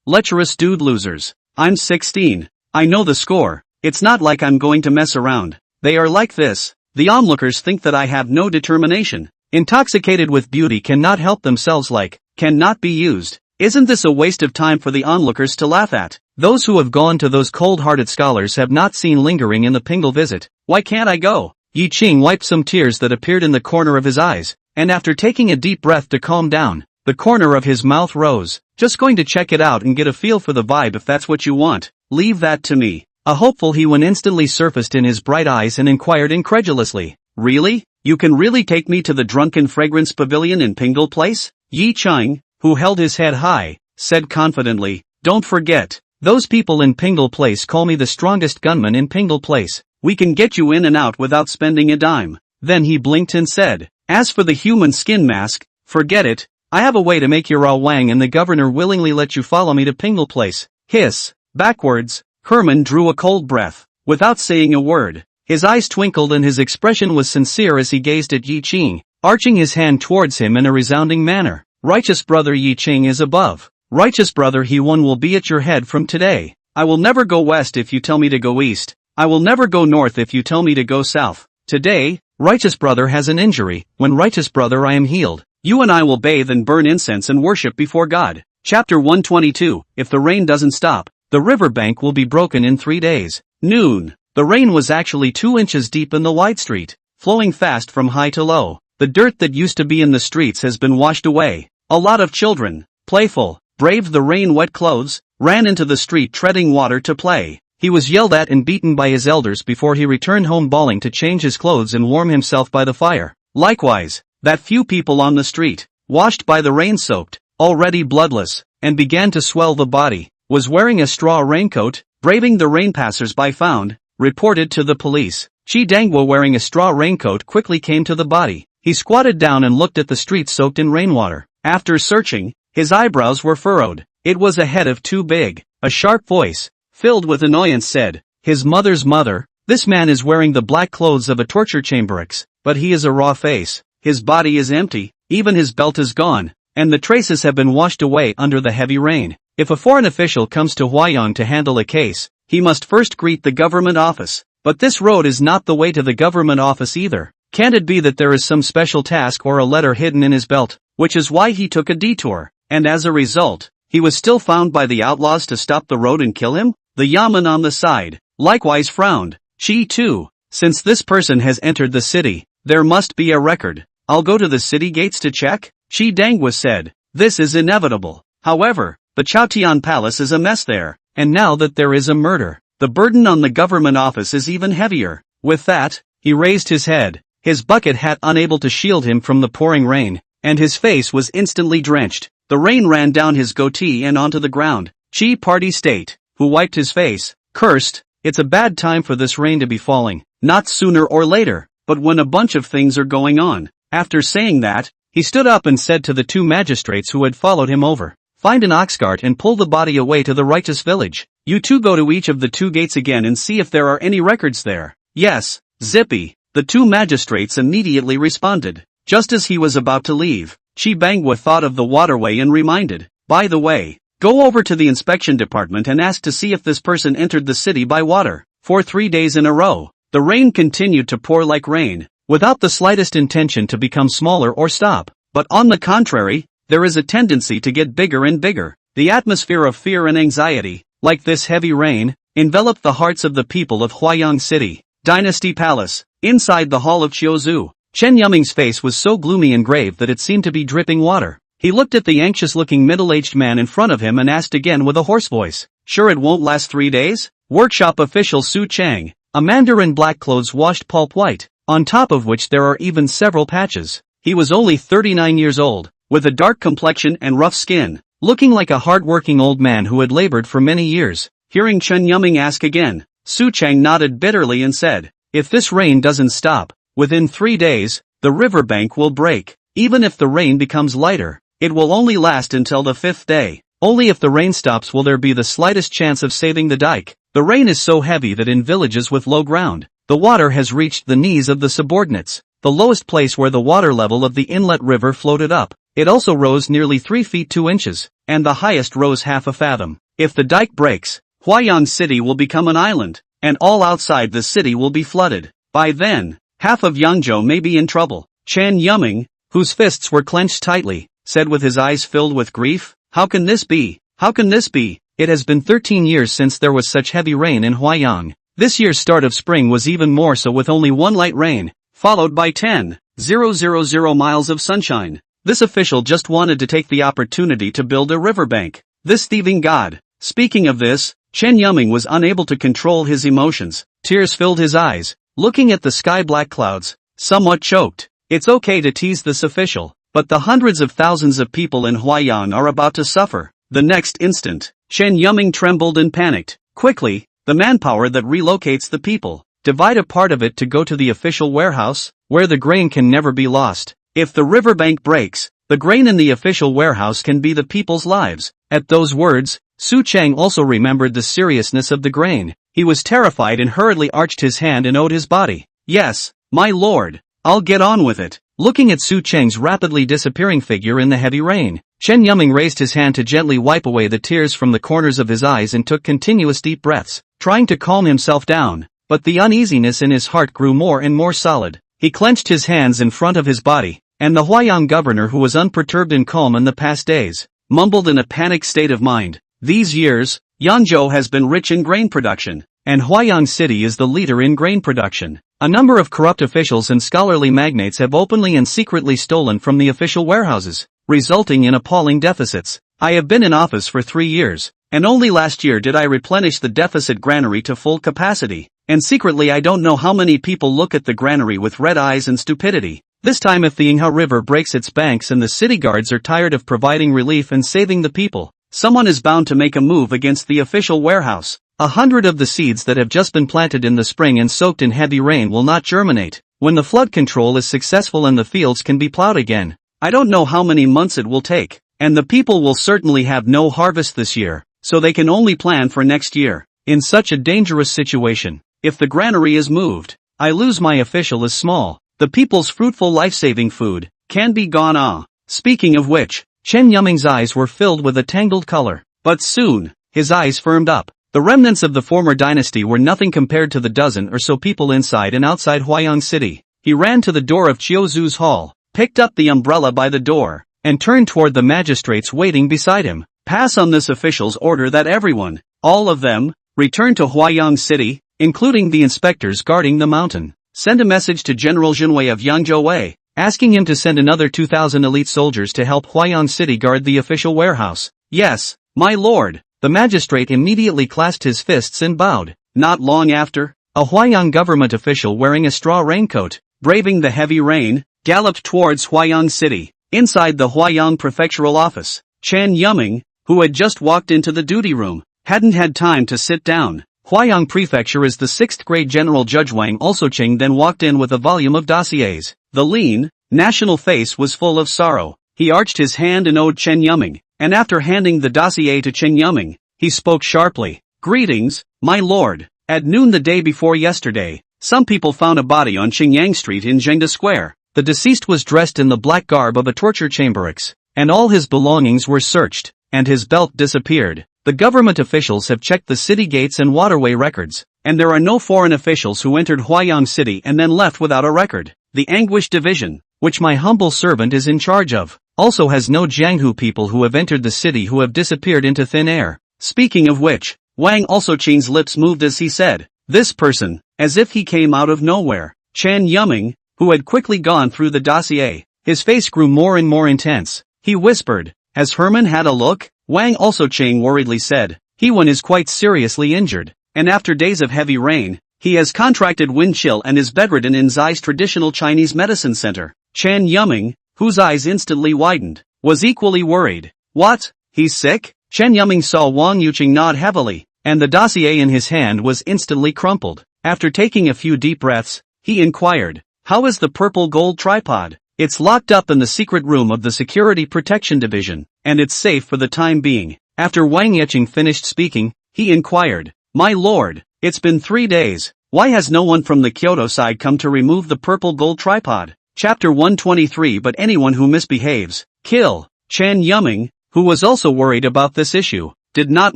lecherous dude losers. I'm 16. I know the score. It's not like I'm going to mess around. They are like this. The onlookers think that I have no determination. Intoxicated with beauty cannot help themselves cannot be used. Isn't this a waste of time for the onlookers to laugh at? Those who have gone to those cold-hearted scholars have not seen lingering in the Pingle visit. Why can't I go? Yi Qing wiped some tears that appeared in the corner of his eyes, and after taking a deep breath to calm down, the corner of his mouth rose. Just going to check it out and get a feel for the vibe if that's what you want. Leave that to me. A hopeful He Wen instantly surfaced in his bright eyes and inquired incredulously. Really? You can really take me to the Drunken Fragrance Pavilion in Pingle Place? Yi Chang, who held his head high, said confidently, don't forget, those people in Pingle Place call me the strongest gunman in Pingle Place. We can get you in and out without spending a dime. Then he blinked and said, as for the human skin mask, forget it, I have a way to make your Wang and the governor willingly let you follow me to Pingle Place. Hiss. Backwards, Herman drew a cold breath. Without saying a word, his eyes twinkled and his expression was sincere as he gazed at Yi Ching, arching his hand towards him in a resounding manner. Righteous brother Yi Ching is above. Righteous brother He One will be at your head from today. I will never go west if you tell me to go east. I will never go north if you tell me to go south. Today, righteous brother has an injury. When righteous brother I am healed, you and I will bathe and burn incense and worship before God. Chapter 122. If the rain doesn't stop, the riverbank will be broken in 3 days. Noon. The rain was actually 2 inches deep in the wide street, flowing fast from high to low. The dirt that used to be in the streets has been washed away. A lot of children, playful, braved the rain-wet clothes, ran into the street treading water to play. He was yelled at and beaten by his elders before he returned home bawling to change his clothes and warm himself by the fire. Likewise, that few people on the street, washed by the rain soaked, already bloodless, and began to swell the body, was wearing a straw raincoat, braving the rain passers-by found, reported to the police. Chi Dangwa wearing a straw raincoat quickly came to the body. He squatted down and looked at the street soaked in rainwater. After searching, his eyebrows were furrowed. It was a head of too big. A sharp voice, filled with annoyance said, his mother's mother, this man is wearing the black clothes of a torture chamberix, but he is a raw face. His body is empty, even his belt is gone, and the traces have been washed away under the heavy rain. If a foreign official comes to Huayang to handle a case, he must first greet the government office. But this road is not the way to the government office either. Can't it be that there is some special task or a letter hidden in his belt, which is why he took a detour, and as a result, he was still found by the outlaws to stop the road and kill him? The Yaman on the side, likewise frowned. She too, since this person has entered the city, there must be a record. I'll go to the city gates to check, Shi Dangwa said. This is inevitable. However, the Chaotian Palace is a mess there, and now that there is a murder, the burden on the government office is even heavier. With that, he raised his head, his bucket hat unable to shield him from the pouring rain, and his face was instantly drenched. The rain ran down his goatee and onto the ground. Chi Party State, who wiped his face, cursed, it's a bad time for this rain to be falling, not sooner or later, but when a bunch of things are going on. After saying that, he stood up and said to the 2 magistrates who had followed him over, find an ox cart and pull the body away to the righteous village. You 2 go to each of the 2 gates again and see if there are any records there. Yes, Zippy, the 2 magistrates immediately responded. Just as he was about to leave, Chi Bangwa thought of the waterway and reminded, by the way, go over to the inspection department and ask to see if this person entered the city by water. For 3 days in a row, the rain continued to pour like rain, without the slightest intention to become smaller or stop. But on the contrary, there is a tendency to get bigger and bigger. The atmosphere of fear and anxiety, like this heavy rain, enveloped the hearts of the people of Huayang City, Dynasty Palace. Inside the hall of Chiuzu, Chen Yuming's face was so gloomy and grave that it seemed to be dripping water. He looked at the anxious-looking middle-aged man in front of him and asked again with a hoarse voice, sure it won't last 3 days? Workshop official Su Chang, a mandarin black clothes washed pulp white, on top of which there are even several patches. He was only 39 years old, with a dark complexion and rough skin, looking like a hard-working old man who had labored for many years. Hearing Chen Yuming ask again, Su Chang nodded bitterly and said, if this rain doesn't stop, within 3 days, the riverbank will break. Even if the rain becomes lighter, it will only last until the 5th day. Only if the rain stops will there be the slightest chance of saving the dike. The rain is so heavy that in villages with low ground, the water has reached the knees of the subordinates. The lowest place where the water level of the inlet river floated up, it also rose nearly 3 feet 2 inches, and the highest rose half a fathom. If the dike breaks, Huayang City will become an island, and all outside the city will be flooded. By then, half of Yangzhou may be in trouble. Chen Yuming, whose fists were clenched tightly, said with his eyes filled with grief, how can this be? How can this be? It has been 13 years since there was such heavy rain in Huayang. This year's start of spring was even more so with only 1 light rain, followed by 10,000 miles of sunshine. This official just wanted to take the opportunity to build a riverbank. This thieving god. Speaking of this, Chen Yuming was unable to control his emotions. Tears filled his eyes. Looking at the sky-black clouds, somewhat choked. It's okay to tease this official, but the hundreds of thousands of people in Huayan are about to suffer. The next instant, Chen Yuming trembled and panicked. Quickly, the manpower that relocates the people, divide a part of it to go to the official warehouse, where the grain can never be lost. If the riverbank breaks, the grain in the official warehouse can be the people's lives. At those words, Su Cheng also remembered the seriousness of the grain. He was terrified and hurriedly arched his hand and owed his body. Yes, my lord, I'll get on with it. Looking at Su Cheng's rapidly disappearing figure in the heavy rain, Chen Yuming raised his hand to gently wipe away the tears from the corners of his eyes and took continuous deep breaths, trying to calm himself down. But the uneasiness in his heart grew more and more solid. He clenched his hands in front of his body, and the Huayan governor, who was unperturbed and calm in the past days, mumbled in a panicked state of mind. These years, Yangzhou has been rich in grain production, and Huayan City is the leader in grain production. A number of corrupt officials and scholarly magnates have openly and secretly stolen from the official warehouses, resulting in appalling deficits. I have been in office for 3 years, and only last year did I replenish the deficit granary to full capacity. And secretly I don't know how many people look at the granary with red eyes and stupidity. This time if the Yinghe River breaks its banks and the city guards are tired of providing relief and saving the people, someone is bound to make a move against the official warehouse. 100 of the seeds that have just been planted in the spring and soaked in heavy rain will not germinate. When the flood control is successful and the fields can be plowed again, I don't know how many months it will take, and the people will certainly have no harvest this year, so they can only plan for next year. In such a dangerous situation, if the granary is moved, I lose my official is small. The people's fruitful life-saving food can be gone. Speaking of which, Chen Yuming's eyes were filled with a tangled color, but soon, his eyes firmed up. The remnants of the former dynasty were nothing compared to the dozen or so people inside and outside Huayan City. He ran to the door of Chiuzu's hall, picked up the umbrella by the door, and turned toward the magistrates waiting beside him. Pass on this official's order that everyone, all of them, return to Huayan City, including the inspectors guarding the mountain. Send a message to General Junwei of Yangzhou, asking him to send another 2,000 elite soldiers to help Huayan City guard the official warehouse. Yes, my lord. The magistrate immediately clasped his fists and bowed. Not long after, a Huayan government official wearing a straw raincoat, braving the heavy rain, galloped towards Huayan City. Inside the Huayan prefectural office, Chen Yuming, who had just walked into the duty room, hadn't had time to sit down. Huayan Prefecture is the 6th grade General Judge Wang also Cheng then walked in with a volume of dossiers. The lean, national face was full of sorrow. He arched his hand and owed Chen Yuming, and after handing the dossier to Chen Yuming, he spoke sharply. Greetings, my lord. At noon the day before yesterday, some people found a body on Qingyang Street in Zhengde Square. The deceased was dressed in the black garb of a torture chamberix, and all his belongings were searched, and his belt disappeared. The government officials have checked the city gates and waterway records, and there are no foreign officials who entered Huayan City and then left without a record. The Anguish Division, which my humble servant is in charge of, also has no Jianghu people who have entered the city who have disappeared into thin air. Speaking of which, Wang also Qing's lips moved as he said, this person, as if he came out of nowhere. Chen Yuming, who had quickly gone through the dossier, his face grew more and more intense. He whispered, has Herman had a look? Wang also Qing worriedly said, Hewan is quite seriously injured, and after days of heavy rain, he has contracted wind chill and is bedridden in Zai's traditional Chinese medicine center. Chen Yuming, whose eyes instantly widened, was equally worried. What? He's sick? Chen Yuming saw Wang Yuqing nod heavily, and the dossier in his hand was instantly crumpled. After taking a few deep breaths, he inquired, how is the purple gold tripod? It's locked up in the secret room of the Security Protection Division, and it's safe for the time being. After Wang Yuqing finished speaking, he inquired, my lord, it's been 3 days, why has no one from the Kyoto side come to remove the purple gold tripod? Chapter 123 But anyone who misbehaves, kill. Chen Yuming, who was also worried about this issue, did not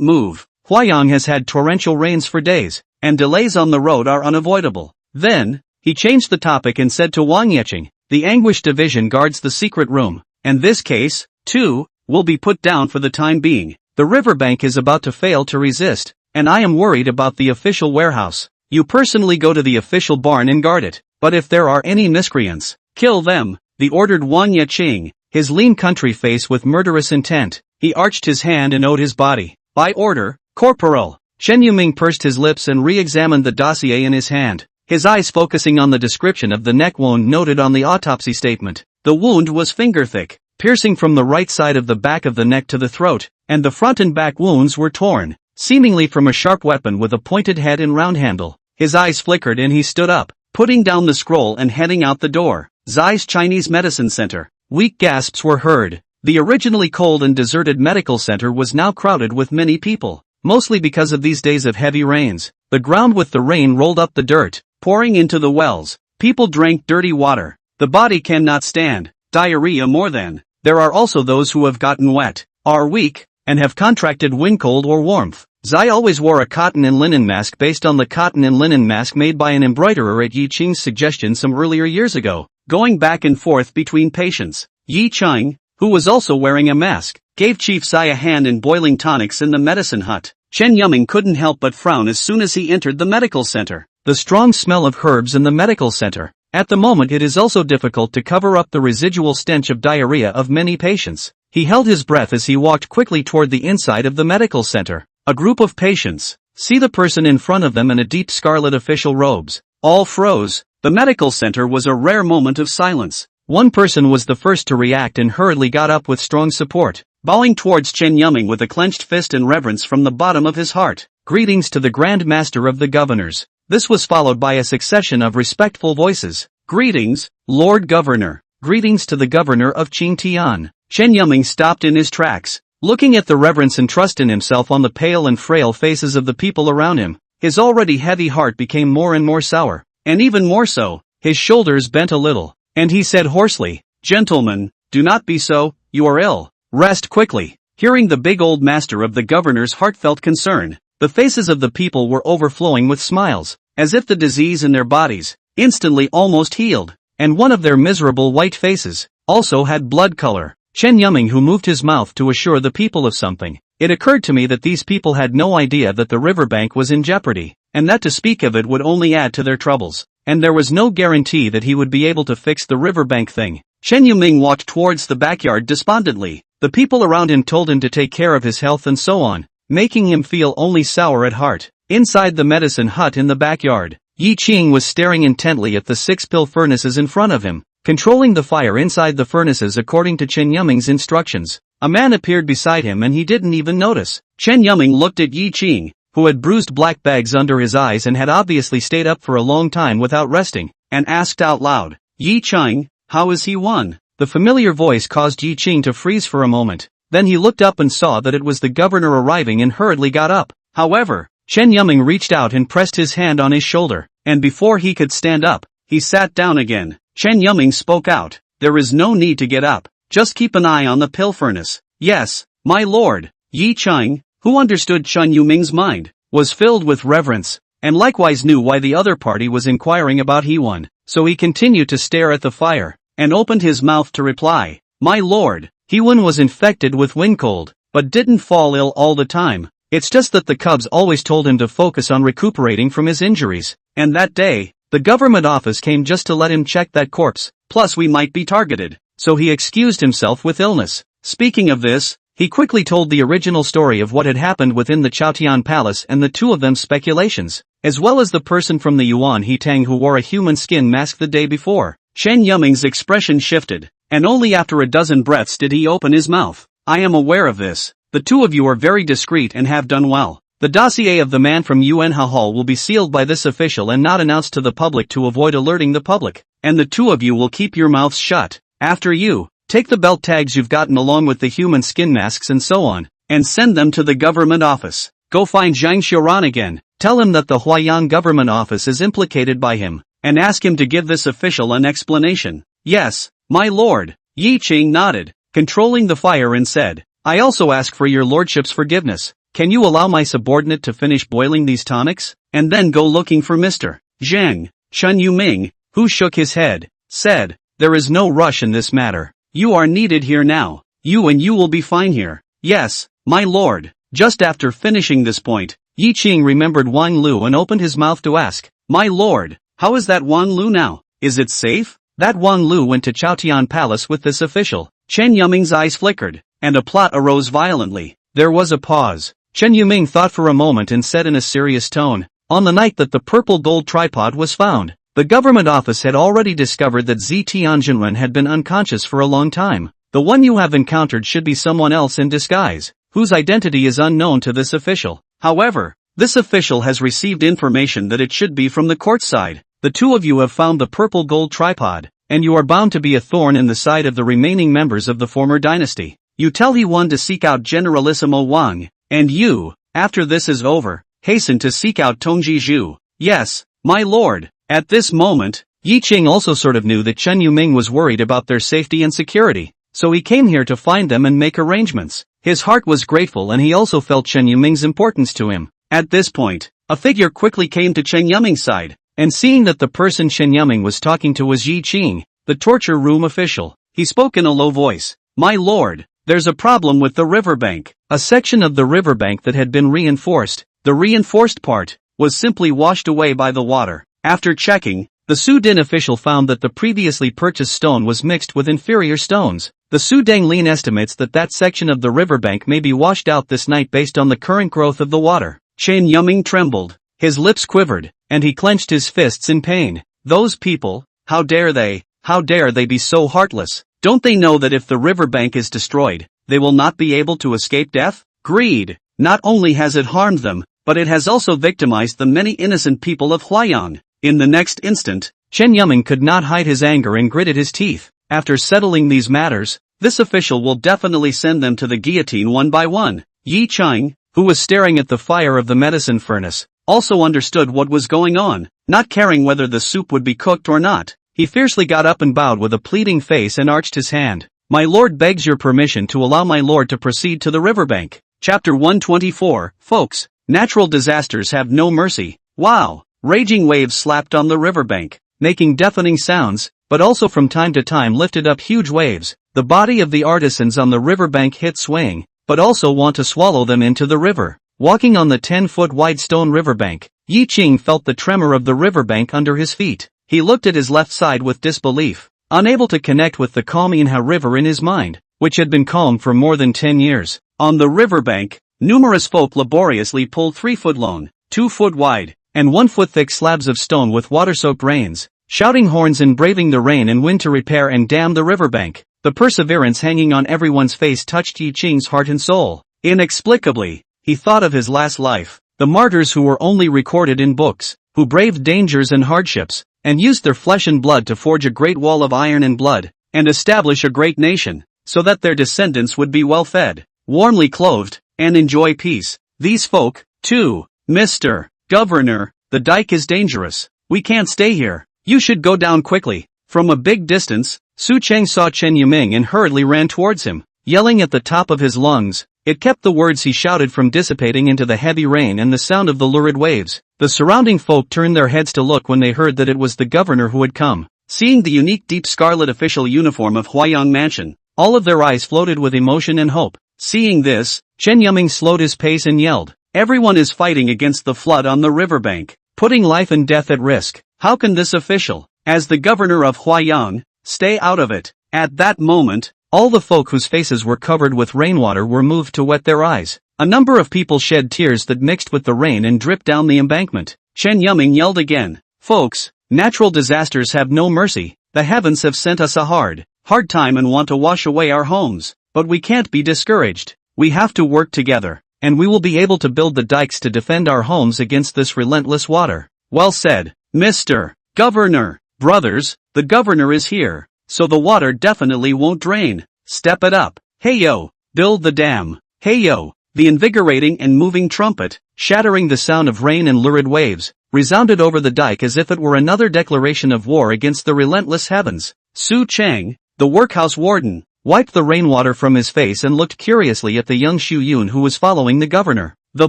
move. Huayan has had torrential rains for days, and delays on the road are unavoidable. Then, he changed the topic and said to Wang Yuqing, the Anguish Division guards the secret room, and this case, too, will be put down for the time being. The riverbank is about to fail to resist, and I am worried about the official warehouse. You personally go to the official barn and guard it, but if there are any miscreants, kill them, the ordered Wang Yuqing, his lean country face with murderous intent. He arched his hand and owed his body. By order, Corporal. Chen Yuming pursed his lips and re-examined the dossier in his hand. his eyes focusing on the description of the neck wound noted on the autopsy statement. The wound was finger-thick, piercing from the right side of the back of the neck to the throat, and the front and back wounds were torn, seemingly from a sharp weapon with a pointed head and round handle. His eyes flickered and he stood up, putting down the scroll and heading out the door. Zai's Chinese Medicine Center. Weak gasps were heard. The originally cold and deserted medical center was now crowded with many people, mostly because of these days of heavy rains. The ground with the rain rolled up the dirt, pouring into the wells. People drank dirty water. The body cannot stand diarrhea more than. There are also those who have gotten wet, are weak, and have contracted wind cold or warmth. Zai always wore a cotton and linen mask based on the cotton and linen mask made by an embroiderer at Yi Qing's suggestion some earlier years ago, going back and forth between patients. Yi Qing, who was also wearing a mask, gave Chief Zai a hand in boiling tonics in the medicine hut. Chen Yuming couldn't help but frown as soon as he entered the medical center. The strong smell of herbs in the medical center. At the moment it is also difficult to cover up the residual stench of diarrhea of many patients. He held his breath as he walked quickly toward the inside of the medical center. A group of patients. See the person in front of them in a deep scarlet official robes. All froze. The medical center was a rare moment of silence. One person was the first to react and hurriedly got up with strong support, bowing towards Chen Yuming with a clenched fist and reverence from the bottom of his heart. Greetings to the Grand Master of the Governors. This was followed by a succession of respectful voices. Greetings, Lord Governor. Greetings to the Governor of Qingtian. Chen Yuming stopped in his tracks, looking at the reverence and trust in himself on the pale and frail faces of the people around him. His already heavy heart became more and more sour, and even more so, his shoulders bent a little, and he said hoarsely, "Gentlemen, do not be so, you are ill. Rest quickly." Hearing the big old master of the governor's heartfelt concern, the faces of the people were overflowing with smiles, as if the disease in their bodies, instantly almost healed, and one of their miserable white faces, also had blood color. Chen Yuming who moved his mouth to assure the people of something. It occurred to me that these people had no idea that the riverbank was in jeopardy, and that to speak of it would only add to their troubles, and there was no guarantee that he would be able to fix the riverbank thing. Chen Yuming walked towards the backyard despondently. The people around him told him to take care of his health and so on, making him feel only sour at heart. Inside the medicine hut in the backyard, Yi Qing was staring intently at the 6 pill furnaces in front of him, controlling the fire inside the furnaces according to Chen Yuming's instructions. A man appeared beside him and he didn't even notice. Chen Yuming looked at Yi Qing, who had bruised black bags under his eyes and had obviously stayed up for a long time without resting, and asked out loud, "Yi Qing, how is he won?" The familiar voice caused Yi Qing to freeze for a moment. Then he looked up and saw that it was the governor arriving and hurriedly got up. However, Chen Yuming reached out and pressed his hand on his shoulder, and before he could stand up, he sat down again. Chen Yuming spoke out, "There is no need to get up, just keep an eye on the pill furnace." "Yes, my lord." Yi Qing, who understood Chen Yuming's mind, was filled with reverence, and likewise knew why the other party was inquiring about He-Won, so he continued to stare at the fire, and opened his mouth to reply, "My lord, He-Won was infected with wind cold, but didn't fall ill all the time. It's just that the Cubs always told him to focus on recuperating from his injuries, and that day, the government office came just to let him check that corpse, plus we might be targeted, so he excused himself with illness." Speaking of this, he quickly told the original story of what had happened within the Chaotian Palace and the two of them's speculations, as well as the person from the Yuan He-Tang who wore a human skin mask the day before. Chen Yuming's expression shifted, and only after a dozen breaths did he open his mouth. "I am aware of this. The two of you are very discreet and have done well. The dossier of the man from Yuanha Hall will be sealed by this official and not announced to the public to avoid alerting the public, and the two of you will keep your mouths shut. After you, take the belt tags you've gotten along with the human skin masks and so on, and send them to the government office. Go find Zhang Xiaoran again, tell him that the Huayan government office is implicated by him, and ask him to give this official an explanation." "Yes, my lord." Yi Qing nodded, controlling the fire and said, "I also ask for your lordship's forgiveness. Can you allow my subordinate to finish boiling these tonics, and then go looking for Mr. Zhang?" Chen Yuming, who shook his head, said, "There is no rush in this matter. You are needed here now. You will be fine here." "Yes, my lord." Just after finishing this point, Yi Qing remembered Wang Lu and opened his mouth to ask, "My lord, how is that Wang Lu now? Is it safe?" That Wang Lu went to Chaotian Palace with this official. Chen Yuming's eyes flickered, and a plot arose violently. There was a pause. Chen Yuming thought for a moment and said in a serious tone, On the night that the purple gold tripod was found, the government office had already discovered that Zi Tianjinren had been unconscious for a long time. The one you have encountered should be someone else in disguise, whose identity is unknown to this official. However, this official has received information that it should be from the court side. The two of you have found the purple gold tripod, and you are bound to be a thorn in the side of the remaining members of the former dynasty. You tell He-1 to seek out Generalissimo Wang, and you, after this is over, hasten to seek out Tongji Zhu. Yes, my lord. At this moment, Yi Qing also sort of knew that Chen Yuming was worried about their safety and security, so he came here to find them and make arrangements. His heart was grateful and he also felt Chen Yuming's importance to him. At this point, a figure quickly came to Chen Yuming's side, and seeing that the person Chen Yuming was talking to was Yi Qing, the torture room official, he spoke in a low voice. My lord, there's a problem with the riverbank. A section of the riverbank that had been reinforced, the reinforced part, was simply washed away by the water. After checking, the Sudin official found that the previously purchased stone was mixed with inferior stones. The Sudang Lin estimates that that section of the riverbank may be washed out this night based on the current growth of the water. Chen Yuming trembled, his lips quivered, and he clenched his fists in pain. Those people, how dare they be so heartless? Don't they know that if the riverbank is destroyed, they will not be able to escape death? Greed, not only has it harmed them, but it has also victimized the many innocent people of Huayang. In the next instant, Chen Yuming could not hide his anger and gritted his teeth. After settling these matters, this official will definitely send them to the guillotine one by one. Yi Qing, who was staring at the fire of the medicine furnace, also understood what was going on. Not caring whether the soup would be cooked or not, he fiercely got up and bowed with a pleading face and arched his hand. My lord begs your permission to allow my lord to proceed to the riverbank. Chapter 124, folks, natural disasters have no mercy. Wow! Raging waves slapped on the riverbank, making deafening sounds, but also from time to time lifted up huge waves. The body of the artisans on the riverbank hit swaying, but also want to swallow them into the river. Walking on the 10-foot wide stone riverbank, Yi Qing felt the tremor of the riverbank under his feet. He looked at his left side with disbelief, unable to connect with the calm Manhwa River in his mind, which had been calm for more than 10 years. On the riverbank, numerous folk laboriously pulled 3-foot long, 2-foot wide, and 1-foot thick slabs of stone with water-soaked reins, shouting horns and braving the rain and wind to repair and dam the riverbank. The perseverance hanging on everyone's face touched Yi Qing's heart and soul. Inexplicably, he thought of his last life, the martyrs who were only recorded in books, who braved dangers and hardships, and used their flesh and blood to forge a great wall of iron and blood, and establish a great nation, so that their descendants would be well fed, warmly clothed, and enjoy peace. These folk, too, Mr. Governor, the dike is dangerous. We can't stay here. You should go down quickly. From a big distance, Su Cheng saw Chen Yuming and hurriedly ran towards him, yelling at the top of his lungs. It kept the words he shouted from dissipating into the heavy rain and the sound of the lurid waves. The surrounding folk turned their heads to look when they heard that it was the governor who had come. Seeing the unique deep scarlet official uniform of Huayang Mansion, all of their eyes floated with emotion and hope. Seeing this, Chen Yuming slowed his pace and yelled, everyone is fighting against the flood on the riverbank, putting life and death at risk. How can this official, as the governor of Huayang, stay out of it? At that moment, all the folk whose faces were covered with rainwater were moved to wet their eyes. A number of people shed tears that mixed with the rain and dripped down the embankment. Chen Yuming yelled again, folks, natural disasters have no mercy. The heavens have sent us a hard time and want to wash away our homes. But we can't be discouraged. We have to work together, and we will be able to build the dikes to defend our homes against this relentless water. Well said, Mr. Governor. Brothers, the governor is here, so the water definitely won't drain. Step it up. Hey yo, build the dam. Hey yo, the invigorating and moving trumpet, shattering the sound of rain and lurid waves, resounded over the dike as if it were another declaration of war against the relentless heavens. Su Cheng, the workhouse warden, wiped the rainwater from his face and looked curiously at the young Xu Yun who was following the governor. The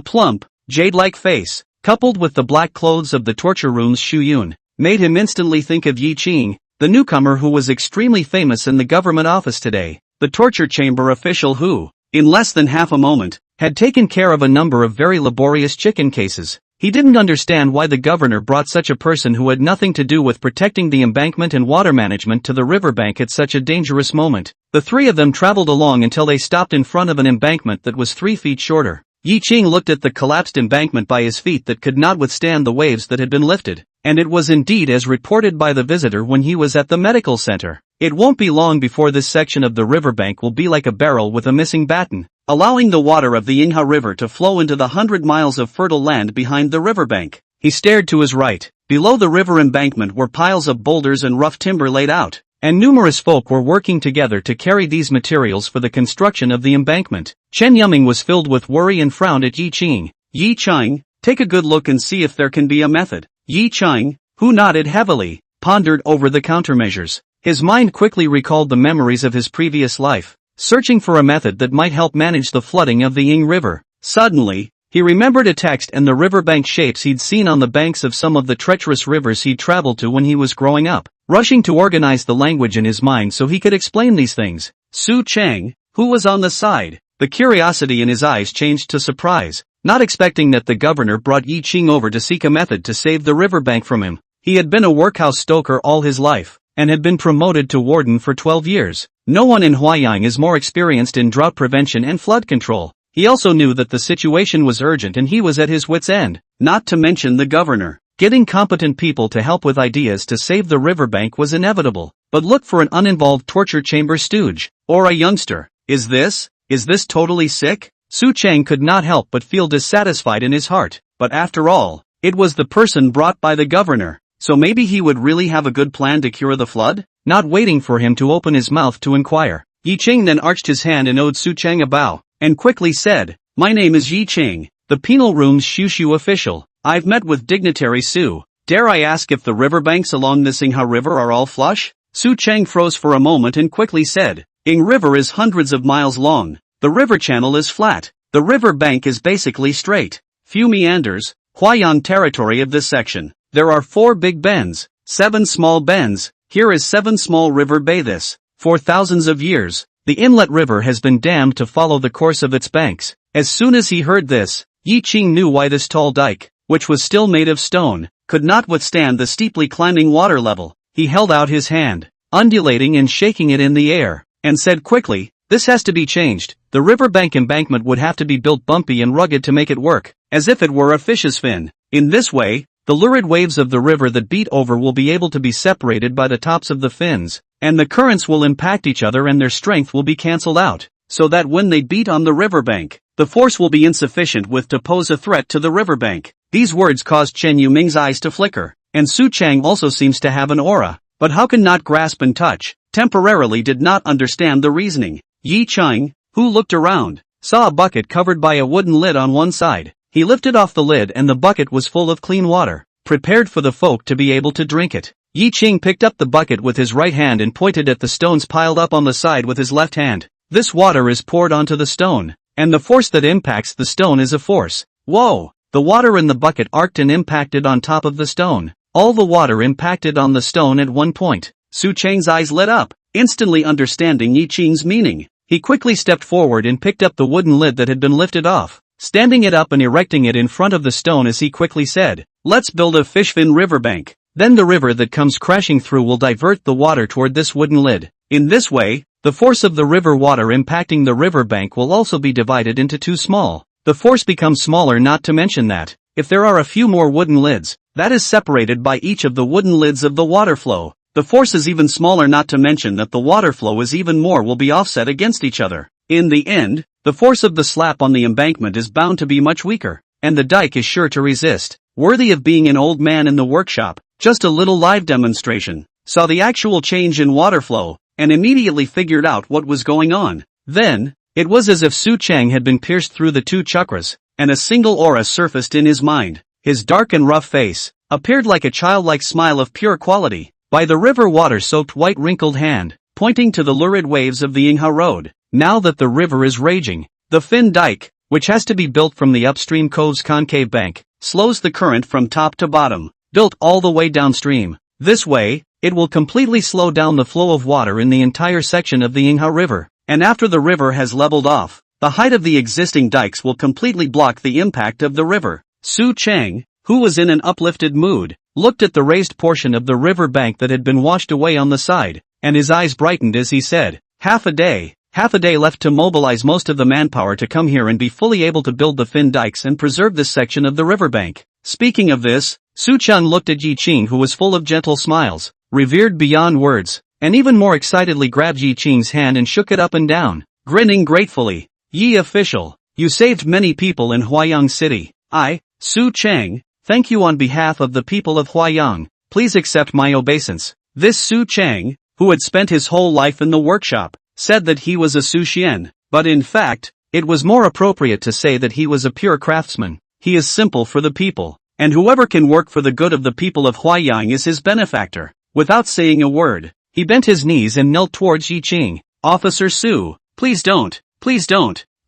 plump, jade-like face, coupled with the black clothes of the torture room's Xu Yun, made him instantly think of Yi Qing, the newcomer who was extremely famous in the government office today, the torture chamber official who, in less than half a moment, had taken care of a number of very laborious chicken cases. He didn't understand why the governor brought such a person who had nothing to do with protecting the embankment and water management to the riverbank at such a dangerous moment. The three of them traveled along until they stopped in front of an embankment that was 3 feet shorter. Yi Qing looked at the collapsed embankment by his feet that could not withstand the waves that had been lifted, and it was indeed as reported by the visitor when he was at the medical center. It won't be long before this section of the riverbank will be like a barrel with a missing batten, allowing the water of the Yinghe River to flow into the 100 miles of fertile land behind the riverbank. He stared to his right. Below the river embankment were piles of boulders and rough timber laid out, and numerous folk were working together to carry these materials for the construction of the embankment. Chen Yuming was filled with worry and frowned at Yi Qing. Yi Qing, take a good look and see if there can be a method. Yi Qing, who nodded heavily, pondered over the countermeasures. His mind quickly recalled the memories of his previous life, searching for a method that might help manage the flooding of the Ying River. Suddenly, he remembered a text and the riverbank shapes he'd seen on the banks of some of the treacherous rivers he'd traveled to when he was growing up, rushing to organize the language in his mind so he could explain these things. Su Chang, who was on the side, the curiosity in his eyes changed to surprise, not expecting that the governor brought Yi Qing over to seek a method to save the riverbank from him. He had been a workhouse stoker all his life, and had been promoted to warden for 12 years. No one in Huayang is more experienced in drought prevention and flood control. He also knew that the situation was urgent and he was at his wit's end, not to mention the governor. Getting competent people to help with ideas to save the riverbank was inevitable, but look for an uninvolved torture chamber stooge, or a youngster. Is this totally sick? Su Chang could not help but feel dissatisfied in his heart, but after all, it was the person brought by the governor. So maybe he would really have a good plan to cure the flood? Not waiting for him to open his mouth to inquire, Yi Qing then arched his hand and owed Su Chang a bow, and quickly said, "My name is Yi Qing, the penal room's Shushu official. I've met with dignitary Su. Dare I ask if the riverbanks along the Yinghe River are all flush?" Su Chang froze for a moment and quickly said, "Ying River is hundreds of miles long. The river channel is flat. The river bank is basically straight. Few meanders. Huayang territory of this section. There are 4 big bends, 7 small bends. Here is 7 small river baths. For thousands of years, the inlet river has been dammed to follow the course of its banks." As soon as he heard this, Yi Qing knew why this tall dike, which was still made of stone, could not withstand the steeply climbing water level. He held out his hand, undulating and shaking it in the air, and said quickly, "This has to be changed. The riverbank embankment would have to be built bumpy and rugged to make it work, as if it were a fish's fin. In this way, the lurid waves of the river that beat over will be able to be separated by the tops of the fins, and the currents will impact each other and their strength will be cancelled out, so that when they beat on the riverbank, the force will be insufficient to pose a threat to the riverbank." These words caused Chen Yuming's eyes to flicker, and Su Chang also seems to have an aura, but how can not grasp and touch, temporarily did not understand the reasoning. Yi Qing, who looked around, saw a bucket covered by a wooden lid on one side. He lifted off the lid and the bucket was full of clean water, prepared for the folk to be able to drink it. Yi Qing picked up the bucket with his right hand and pointed at the stones piled up on the side with his left hand. This water is poured onto the stone, and the force that impacts the stone is a force. Whoa! The water in the bucket arced and impacted on top of the stone. All the water impacted on the stone at one point. Su Chang's eyes lit up, instantly understanding Yi Qing's meaning. He quickly stepped forward and picked up the wooden lid that had been lifted off, standing it up and erecting it in front of the stone as he quickly said, "Let's build a fishfin riverbank. Then the river that comes crashing through will divert the water toward this wooden lid. In this way, the force of the river water impacting the riverbank will also be divided into 2 small. The force becomes smaller, not to mention that, if there are a few more wooden lids, that is separated by each of the wooden lids of the water flow. The force is even smaller, not to mention that the water flow is even more will be offset against each other. In the end, the force of the slap on the embankment is bound to be much weaker, and the dike is sure to resist. Worthy of being an old man in the workshop, just a little live demonstration. Saw the actual change in water flow, and immediately figured out what was going on. Then, it was as if Su Chang had been pierced through the 2 chakras, and a single aura surfaced in his mind. His dark and rough face appeared like a childlike smile of pure quality. By the river water-soaked white wrinkled hand, pointing to the lurid waves of the Yinghe Road. Now that the river is raging, the Fin Dike, which has to be built from the upstream cove's concave bank, slows the current from top to bottom, built all the way downstream. This way, it will completely slow down the flow of water in the entire section of the Yinghe River. And after the river has leveled off, the height of the existing dikes will completely block the impact of the river. Su Chang, who was in an uplifted mood, looked at the raised portion of the river bank that had been washed away on the side, and his eyes brightened as he said, "Half a day, half a day left to mobilize most of the manpower to come here and be fully able to build the fin dikes and preserve this section of the riverbank. Speaking of this, Su-chang looked at Yi Qing, who was full of gentle smiles, revered beyond words, and even more excitedly grabbed Yi Qing's hand and shook it up and down, grinning gratefully. Yi official, you saved many people in Huayang City. I, Su-chang, thank you on behalf of the people of Huayang. Please accept my obeisance. This Su-chang, who had spent his whole life in the workshop, said that he was a Su-xian, but in fact, it was more appropriate to say that he was a pure craftsman. He is simple for the people, and whoever can work for the good of the people of Huayang is his benefactor. Without saying a word, he bent his knees and knelt towards Yi Qing. Officer Su, please don't.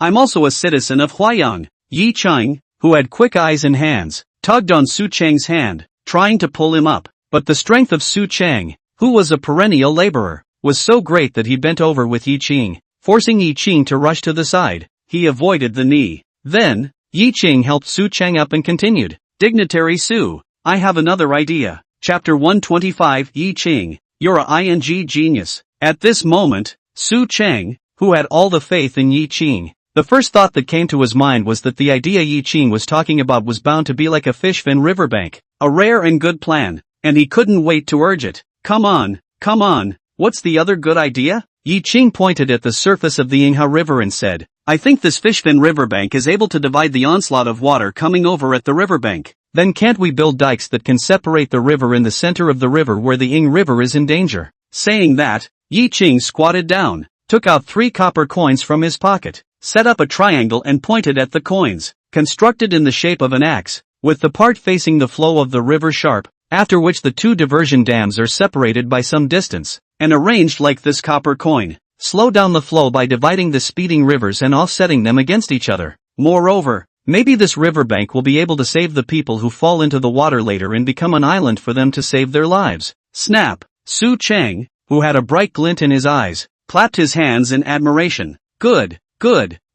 I'm also a citizen of Huayang. Yi Qing, who had quick eyes and hands, tugged on Su-chang's hand, trying to pull him up, but the strength of Su-chang, who was a perennial laborer, was so great that he bent over with Yi Qing, forcing Yi Qing to rush to the side. He avoided the knee. Then, Yi Qing helped Su-chang up and continued. Dignitary Su, I have another idea. Chapter 125. Yi Qing, you're a ing genius. At this moment, Su-chang, who had all the faith in Yi Qing, the first thought that came to his mind was that the idea Yi Qing was talking about was bound to be like a fish fin riverbank, a rare and good plan, and he couldn't wait to urge it. Come on, what's the other good idea? Yi Qing pointed at the surface of the Yinghe River and said, I think this fishfin riverbank is able to divide the onslaught of water coming over at the riverbank. Then can't we build dikes that can separate the river in the center of the river where the Ying River is in danger? Saying that, Yi Qing squatted down, took out 3 copper coins from his pocket, set up a triangle and pointed at the coins, constructed in the shape of an axe, with the part facing the flow of the river sharp, after which the 2 diversion dams are separated by some distance, and arranged like this copper coin. Slow down the flow by dividing the speeding rivers and offsetting them against each other. Moreover, maybe this riverbank will be able to save the people who fall into the water later and become an island for them to save their lives. Snap! Su-chang, who had a bright glint in his eyes, clapped his hands in admiration. Good,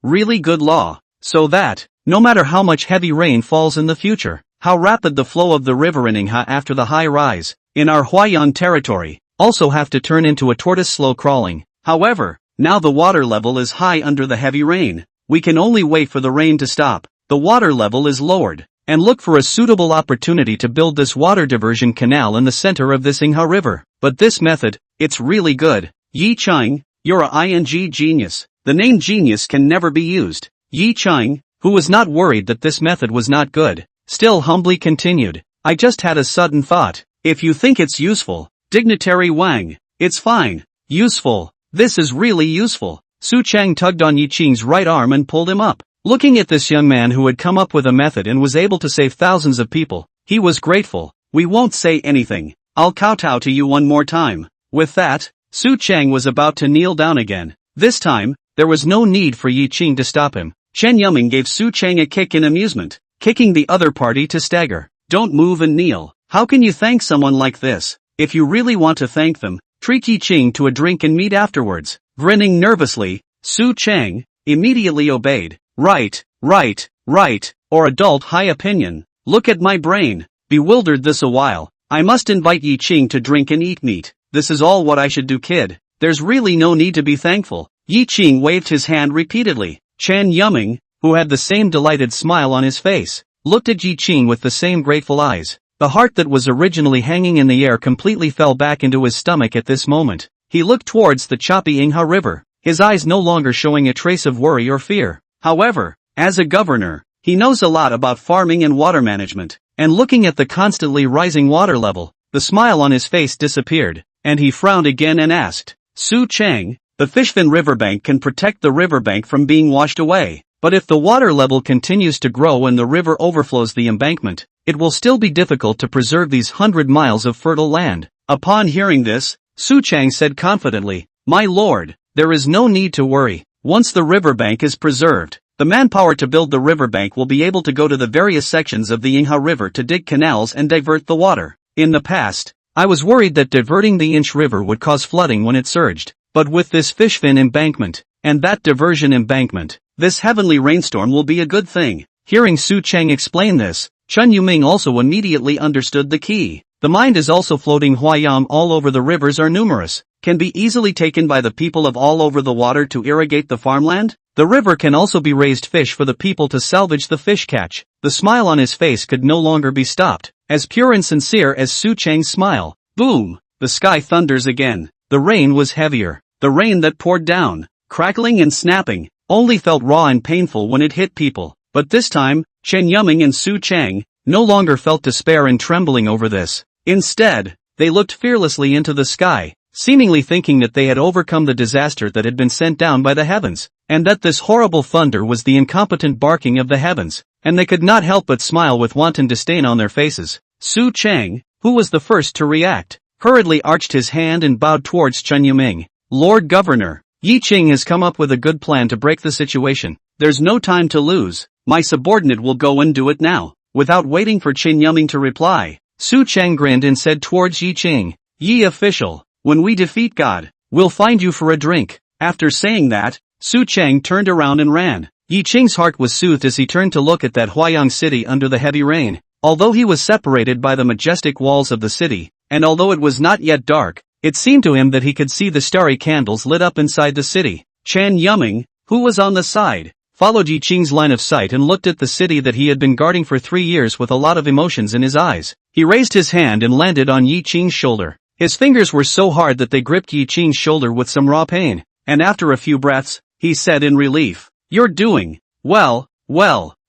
really good law. So that, no matter how much heavy rain falls in the future, how rapid the flow of the river in Yinghe after the high rise, in our Huayang territory, also have to turn into a tortoise slow crawling. However, now the water level is high under the heavy rain. We can only wait for the rain to stop. The water level is lowered, and look for a suitable opportunity to build this water diversion canal in the center of this Yinghe River. But this method, it's really good. Yi Qing, you're a ing genius. The name genius can never be used. Yi Qing, who was not worried that this method was not good, still humbly continued. I just had a sudden thought. If you think it's useful, Dignitary Wang, it's fine. Useful. This is really useful. Su-chang tugged on Yi Qing's right arm and pulled him up. Looking at this young man who had come up with a method and was able to save thousands of people, he was grateful. We won't say anything. I'll kowtow to you one more time. With that, Su-chang was about to kneel down again. This time, there was no need for Yi Qing to stop him. Chen Yuming gave Su-chang a kick in amusement, kicking the other party to stagger. Don't move and kneel. How can you thank someone like this? If you really want to thank them, treat Yi Qing to a drink and meet afterwards. Grinning nervously, Su-chang immediately obeyed. Right, or adult high opinion. Look at my brain. Bewildered this a while, I must invite Yi Qing to drink and eat meat. This is all what I should do, kid. There's really no need to be thankful. Yi Qing waved his hand repeatedly. Chen Yuming, who had the same delighted smile on his face, looked at Yi Qing with the same grateful eyes. The heart that was originally hanging in the air completely fell back into his stomach at this moment. He looked towards the choppy Yinghe River, his eyes no longer showing a trace of worry or fear. However, as a governor, he knows a lot about farming and water management, and looking at the constantly rising water level, the smile on his face disappeared, and he frowned again and asked, Su-chang, the fishfin riverbank can protect the riverbank from being washed away, but if the water level continues to grow and the river overflows the embankment, it will still be difficult to preserve these 100 miles of fertile land. Upon hearing this, Su-chang said confidently, My lord, there is no need to worry. Once the riverbank is preserved, the manpower to build the riverbank will be able to go to the various sections of the Yinghe River to dig canals and divert the water. In the past, I was worried that diverting the Inch River would cause flooding when it surged, but with this fishfin embankment, and that diversion embankment, this heavenly rainstorm will be a good thing. Hearing Su-chang explain this, Chen Yuming also immediately understood the key. The mind is also floating Huayang all over the rivers are numerous. can be easily taken by the people of all over the water to irrigate the farmland? The river can also be raised fish for the people to salvage the fish catch. The smile on his face could no longer be stopped, as pure and sincere as Su Chang's smile. Boom! The sky thunders again. The rain was heavier. The rain that poured down, crackling and snapping, only felt raw and painful when it hit people. But this time, Chen Yuming and Su Chang no longer felt despair and trembling over this. Instead, they looked fearlessly into the sky, seemingly thinking that they had overcome the disaster that had been sent down by the heavens, and that this horrible thunder was the incompetent barking of the heavens, and they could not help but smile with wanton disdain on their faces. Su Chang, who was the first to react, hurriedly arched his hand and bowed towards Chen Yuming. Lord Governor, Yi Qing has come up with a good plan to break the situation. There's no time to lose. My subordinate will go and do it now. Without waiting for Chen Yuming to reply, Su Chang grinned and said towards Yi Qing, Yi official, when we defeat God, we'll find you for a drink. After saying that, Su Chang turned around and ran. Yi Qing's heart was soothed as he turned to look at that Huayang city under the heavy rain. Although he was separated by the majestic walls of the city, and although it was not yet dark, it seemed to him that he could see the starry candles lit up inside the city. Chen Yuming, who was on the side, followed Yi Qing's line of sight and looked at the city that he had been guarding for 3 years with a lot of emotions in his eyes. He raised his hand and landed on Yi Qing's shoulder. His fingers were so hard that they gripped Yi Qing's shoulder with some raw pain, and after a few breaths, he said in relief, "You're doing well."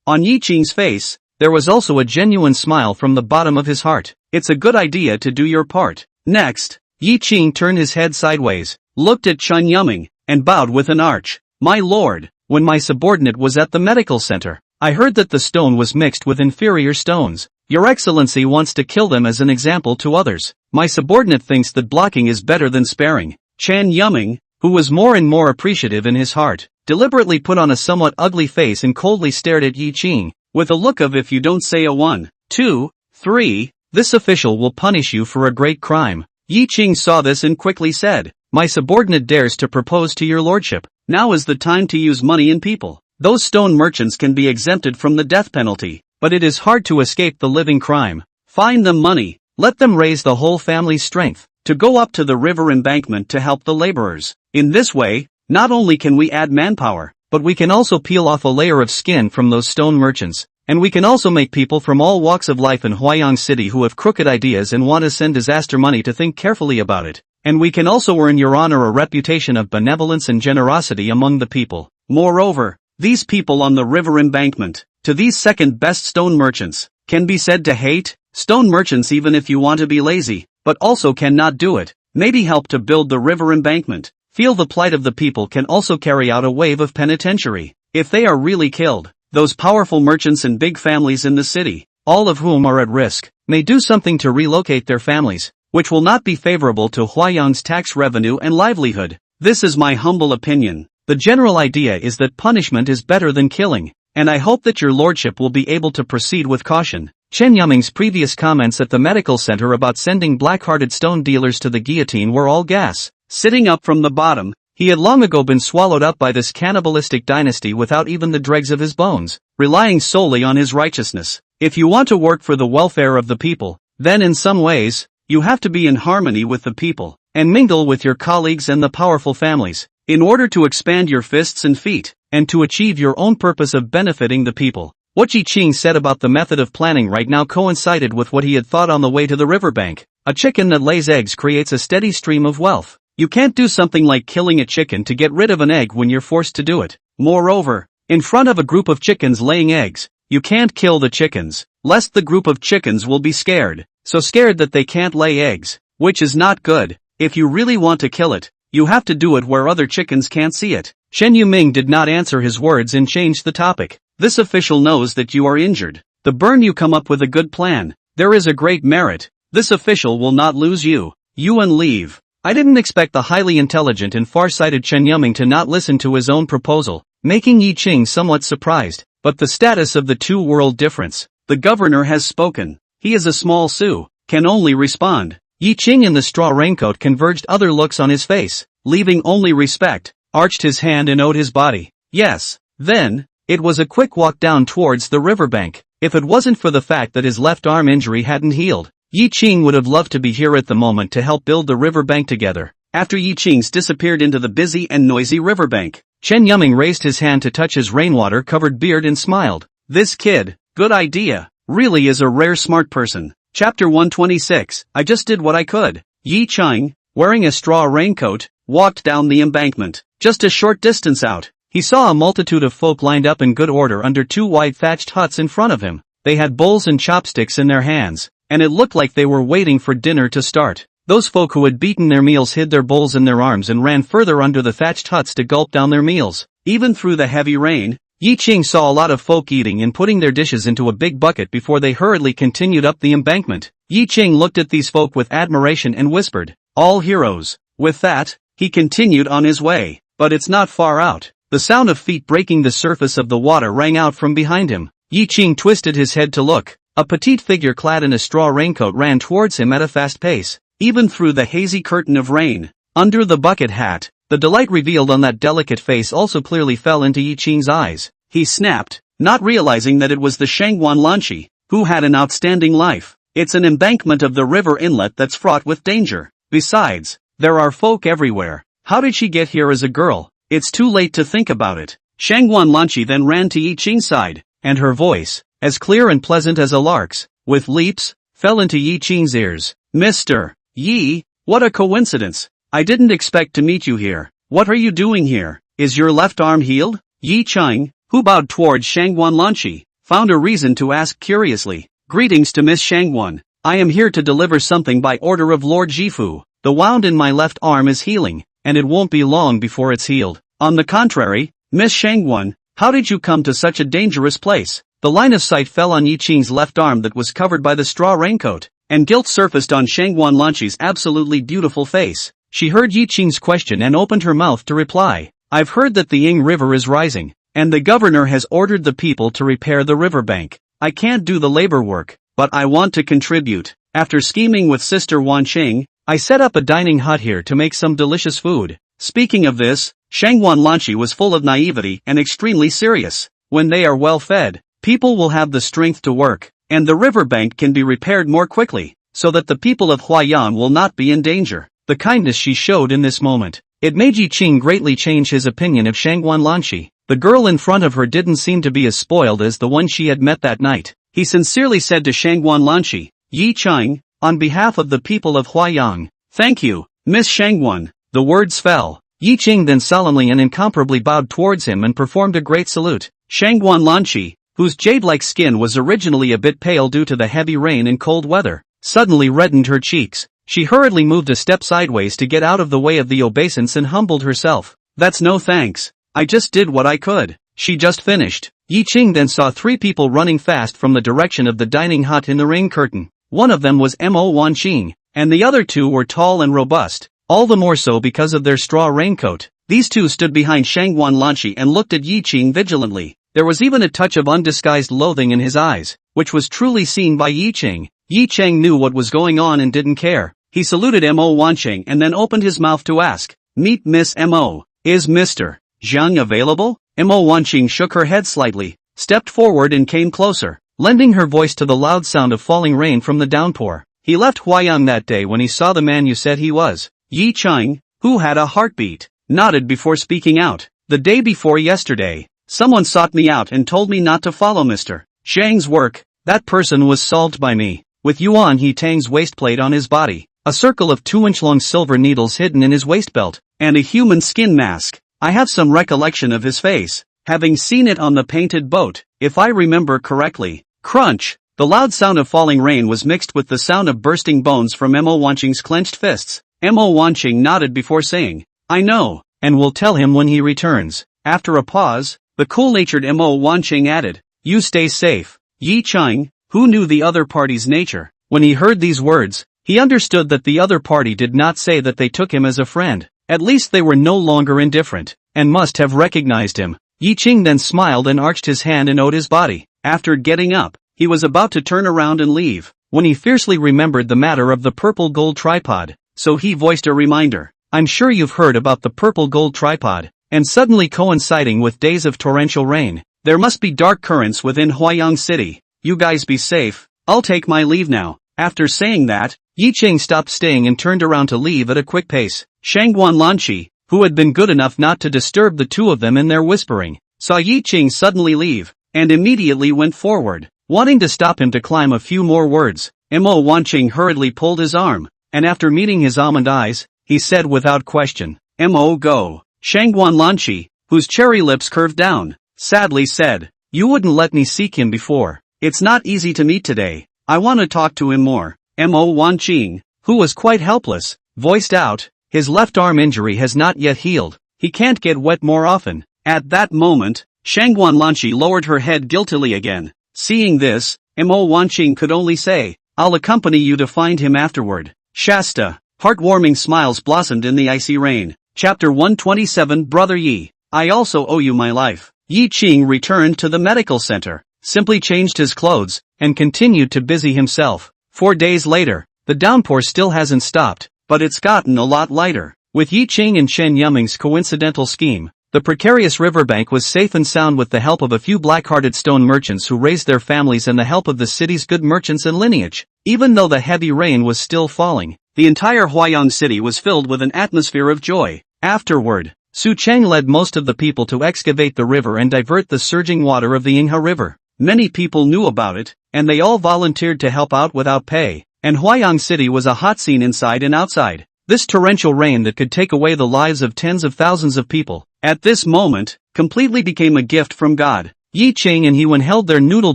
On Yi Qing's face, there was also a genuine smile from the bottom of his heart. It's a good idea to do your part. Next, Yi Qing turned his head sideways, looked at Chen Yuming, and bowed with an arch. My lord, when my subordinate was at the medical center, I heard that the stone was mixed with inferior stones. Your Excellency wants to kill them as an example to others. My subordinate thinks that blocking is better than sparing. Chen Yuming, who was more and more appreciative in his heart, deliberately put on a somewhat ugly face and coldly stared at Yi Qing, with a look of if you don't say a 1, 2, 3, this official will punish you for a great crime. Yi Qing saw this and quickly said, my subordinate dares to propose to your lordship. Now is the time to use money and people. Those stone merchants can be exempted from the death penalty, but it is hard to escape the living crime. Find them money, let them raise the whole family's strength, to go up to the river embankment to help the laborers. In this way, not only can we add manpower, but we can also peel off a layer of skin from those stone merchants, and we can also make people from all walks of life in Huayang City who have crooked ideas and want to send disaster money to think carefully about it. And we can also earn your honor a reputation of benevolence and generosity among the people. Moreover, these people on the river embankment, to these second-best stone merchants, can be said to hate stone merchants even if you want to be lazy, but also cannot do it. Maybe help to build the river embankment. Feel the plight of the people can also carry out a wave of penitentiary. If they are really killed, those powerful merchants and big families in the city, all of whom are at risk, may do something to relocate their families, which will not be favorable to Huayang's tax revenue and livelihood. This is my humble opinion. The general idea is that punishment is better than killing, and I hope that your lordship will be able to proceed with caution. Chen Yuming's previous comments at the medical center about sending black-hearted stone dealers to the guillotine were all gas. Sitting up from the bottom, he had long ago been swallowed up by this cannibalistic dynasty without even the dregs of his bones, relying solely on his righteousness. If you want to work for the welfare of the people, then in some ways, you have to be in harmony with the people, and mingle with your colleagues and the powerful families, in order to expand your fists and feet, and to achieve your own purpose of benefiting the people. What Yi Qing said about the method of planning right now coincided with what he had thought on the way to the riverbank. A chicken that lays eggs creates a steady stream of wealth. You can't do something like killing a chicken to get rid of an egg when you're forced to do it. Moreover, in front of a group of chickens laying eggs, you can't kill the chickens, lest the group of chickens will be scared, so scared that they can't lay eggs, which is not good. If you really want to kill it, you have to do it where other chickens can't see it. Chen Yuming did not answer his words and changed the topic. This official knows that you are injured. The burn you come up with a good plan. There is a great merit. This official will not lose you. Yuan leave. I didn't expect the highly intelligent and far-sighted Chen Yuming to not listen to his own proposal, making Yi Qing somewhat surprised. But the status of the two-world difference. The governor has spoken. He is a small Su, can only respond. Yi Qing in the straw raincoat converged other looks on his face, leaving only respect, arched his hand and owed his body. Yes, then, it was a quick walk down towards the riverbank. If it wasn't for the fact that his left arm injury hadn't healed, Yi Qing would have loved to be here at the moment to help build the riverbank together. after Yi Qing's disappeared into the busy and noisy riverbank. Chen Yuming raised his hand to touch his rainwater-covered beard and smiled. This kid, good idea, really is a rare smart person. Chapter 126, I just did what I could. Yi Qing, wearing a straw raincoat, walked down the embankment. Just a short distance out, he saw a multitude of folk lined up in good order under two wide thatched huts in front of him. They had bowls and chopsticks in their hands, and it looked like they were waiting for dinner to start. Those folk who had beaten their meals hid their bowls in their arms and ran further under the thatched huts to gulp down their meals. Even through the heavy rain, Yi Qing saw a lot of folk eating and putting their dishes into a big bucket before they hurriedly continued up the embankment. Yi Qing looked at these folk with admiration and whispered, "All heroes." With that, he continued on his way. But it's not far out. The sound of feet breaking the surface of the water rang out from behind him. Yi Qing twisted his head to look. A petite figure clad in a straw raincoat ran towards him at a fast pace. Even through the hazy curtain of rain, under the bucket hat, the delight revealed on that delicate face also clearly fell into Yi Qing's eyes. He snapped, not realizing that it was the Shangguan Lanqi, who had an outstanding life. It's an embankment of the river inlet that's fraught with danger. Besides, there are folk everywhere. How did she get here as a girl? It's too late to think about it. Shangguan Lanqi then ran to Yi Qing's side, and her voice, as clear and pleasant as a lark's, with leaps, fell into Yi Qing's ears. Mr. Yi, what a coincidence. I didn't expect to meet you here. What are you doing here? Is your left arm healed? Yi Qing, who bowed towards Shangguan Lanqi, found a reason to ask curiously. Greetings to Miss Shangguan. I am here to deliver something by order of Lord Jifu. The wound in my left arm is healing, and it won't be long before it's healed. On the contrary, Miss Shangguan, how did you come to such a dangerous place? The line of sight fell on Yi Qing's left arm that was covered by the straw raincoat, and guilt surfaced on Shangguan Lanqi's absolutely beautiful face. She heard Yi Qing's question and opened her mouth to reply. I've heard that the Ying River is rising, and the governor has ordered the people to repair the riverbank. I can't do the labor work, but I want to contribute. After scheming with Sister Wan Qing, I set up a dining hut here to make some delicious food. Speaking of this, Shangguan Lanqi was full of naivety and extremely serious. When they are well fed, people will have the strength to work, and the riverbank can be repaired more quickly, so that the people of Huayan will not be in danger. The kindness she showed in this moment, it made Yi Qing greatly change his opinion of Shangguan Lanqi. The girl in front of her didn't seem to be as spoiled as the one she had met that night. He sincerely said to Shangguan Lanqi, Yi Qing, on behalf of the people of Huayan, thank you, Miss Shangguan. The words fell. Yi Qing then solemnly and incomparably bowed towards him and performed a great salute. Shangguan Lanqi, whose jade-like skin was originally a bit pale due to the heavy rain and cold weather, suddenly reddened her cheeks. She hurriedly moved a step sideways to get out of the way of the obeisance and humbled herself. That's no thanks. I just did what I could. She just finished. Yi Qing then saw three people running fast from the direction of the dining hut in the rain curtain. One of them was Mo Wanqing, and the other two were tall and robust, all the more so because of their straw raincoat. These two stood behind Shangguan Lanqi and looked at Yi Qing vigilantly. There was even a touch of undisguised loathing in his eyes, which was truly seen by Yi Qing. Yi Qing knew what was going on and didn't care. He saluted Mo Wanqing and then opened his mouth to ask, Meet Miss Mo. Is Mr. Zhang available? Mo Wanqing shook her head slightly, stepped forward and came closer, lending her voice to the loud sound of falling rain from the downpour. He left Huayan that day when he saw the man you said he was. Yi Qing, who had a heartbeat, nodded before speaking out. The day before yesterday, someone sought me out and told me not to follow Mr. Zhang's work. That person was solved by me. With Yuan He Tang's waistplate on his body, a circle of 2-inch-long silver needles hidden in his waist belt, and a human skin mask. I have some recollection of his face, having seen it on the painted boat, if I remember correctly. Crunch! The loud sound of falling rain was mixed with the sound of bursting bones from Mo Wanqing's clenched fists. Mo Wanqing nodded before saying, I know, and will tell him when he returns. After a pause, the cool-natured Mo Wanqing added, You stay safe. Yi Qing, who knew the other party's nature, when he heard these words, he understood that the other party did not say that they took him as a friend. At least they were no longer indifferent, and must have recognized him. Yi Qing then smiled and arched his hand and owed his body. After getting up, he was about to turn around and leave, when he fiercely remembered the matter of the purple gold tripod, so he voiced a reminder. I'm sure you've heard about the purple gold tripod, and suddenly coinciding with days of torrential rain, there must be dark currents within Huayang City. You guys be safe, I'll take my leave now. After saying that, Yi Ching stopped staying and turned around to leave at a quick pace. Shangguan Lanqi, who had been good enough not to disturb the two of them in their whispering, saw Yi Ching suddenly leave, and immediately went forward. Wanting to stop him to climb a few more words, Mo Wanqing hurriedly pulled his arm, and after meeting his almond eyes, he said without question, "Mo, go." Shangguan Lanqi, whose cherry lips curved down, sadly said, "You wouldn't let me seek him before. It's not easy to meet today. I want to talk to him more." Mo Wanqing, who was quite helpless, voiced out, "His left arm injury has not yet healed. He can't get wet more often." At that moment, Shangguan Lanqi lowered her head guiltily again. Seeing this, Mo Wanqing could only say, "I'll accompany you to find him afterward." Shasta. Heartwarming smiles blossomed in the icy rain. Chapter 127 Brother Yi, I also owe you my life. Yi Ching returned to the medical center, simply changed his clothes, and continued to busy himself. 4 days later, the downpour still hasn't stopped, but it's gotten a lot lighter. With Yi Ching and Chen Yuming's coincidental scheme, the precarious riverbank was safe and sound with the help of a few black-hearted stone merchants who raised their families and the help of the city's good merchants and lineage. Even though the heavy rain was still falling, the entire Huayang city was filled with an atmosphere of joy. Afterward, Su Cheng led most of the people to excavate the river and divert the surging water of the Yinghe River. Many people knew about it, and they all volunteered to help out without pay, and Huayang City was a hot scene inside and outside. This torrential rain that could take away the lives of tens of thousands of people, at this moment, completely became a gift from God. Yi Ching and Hewen held their noodle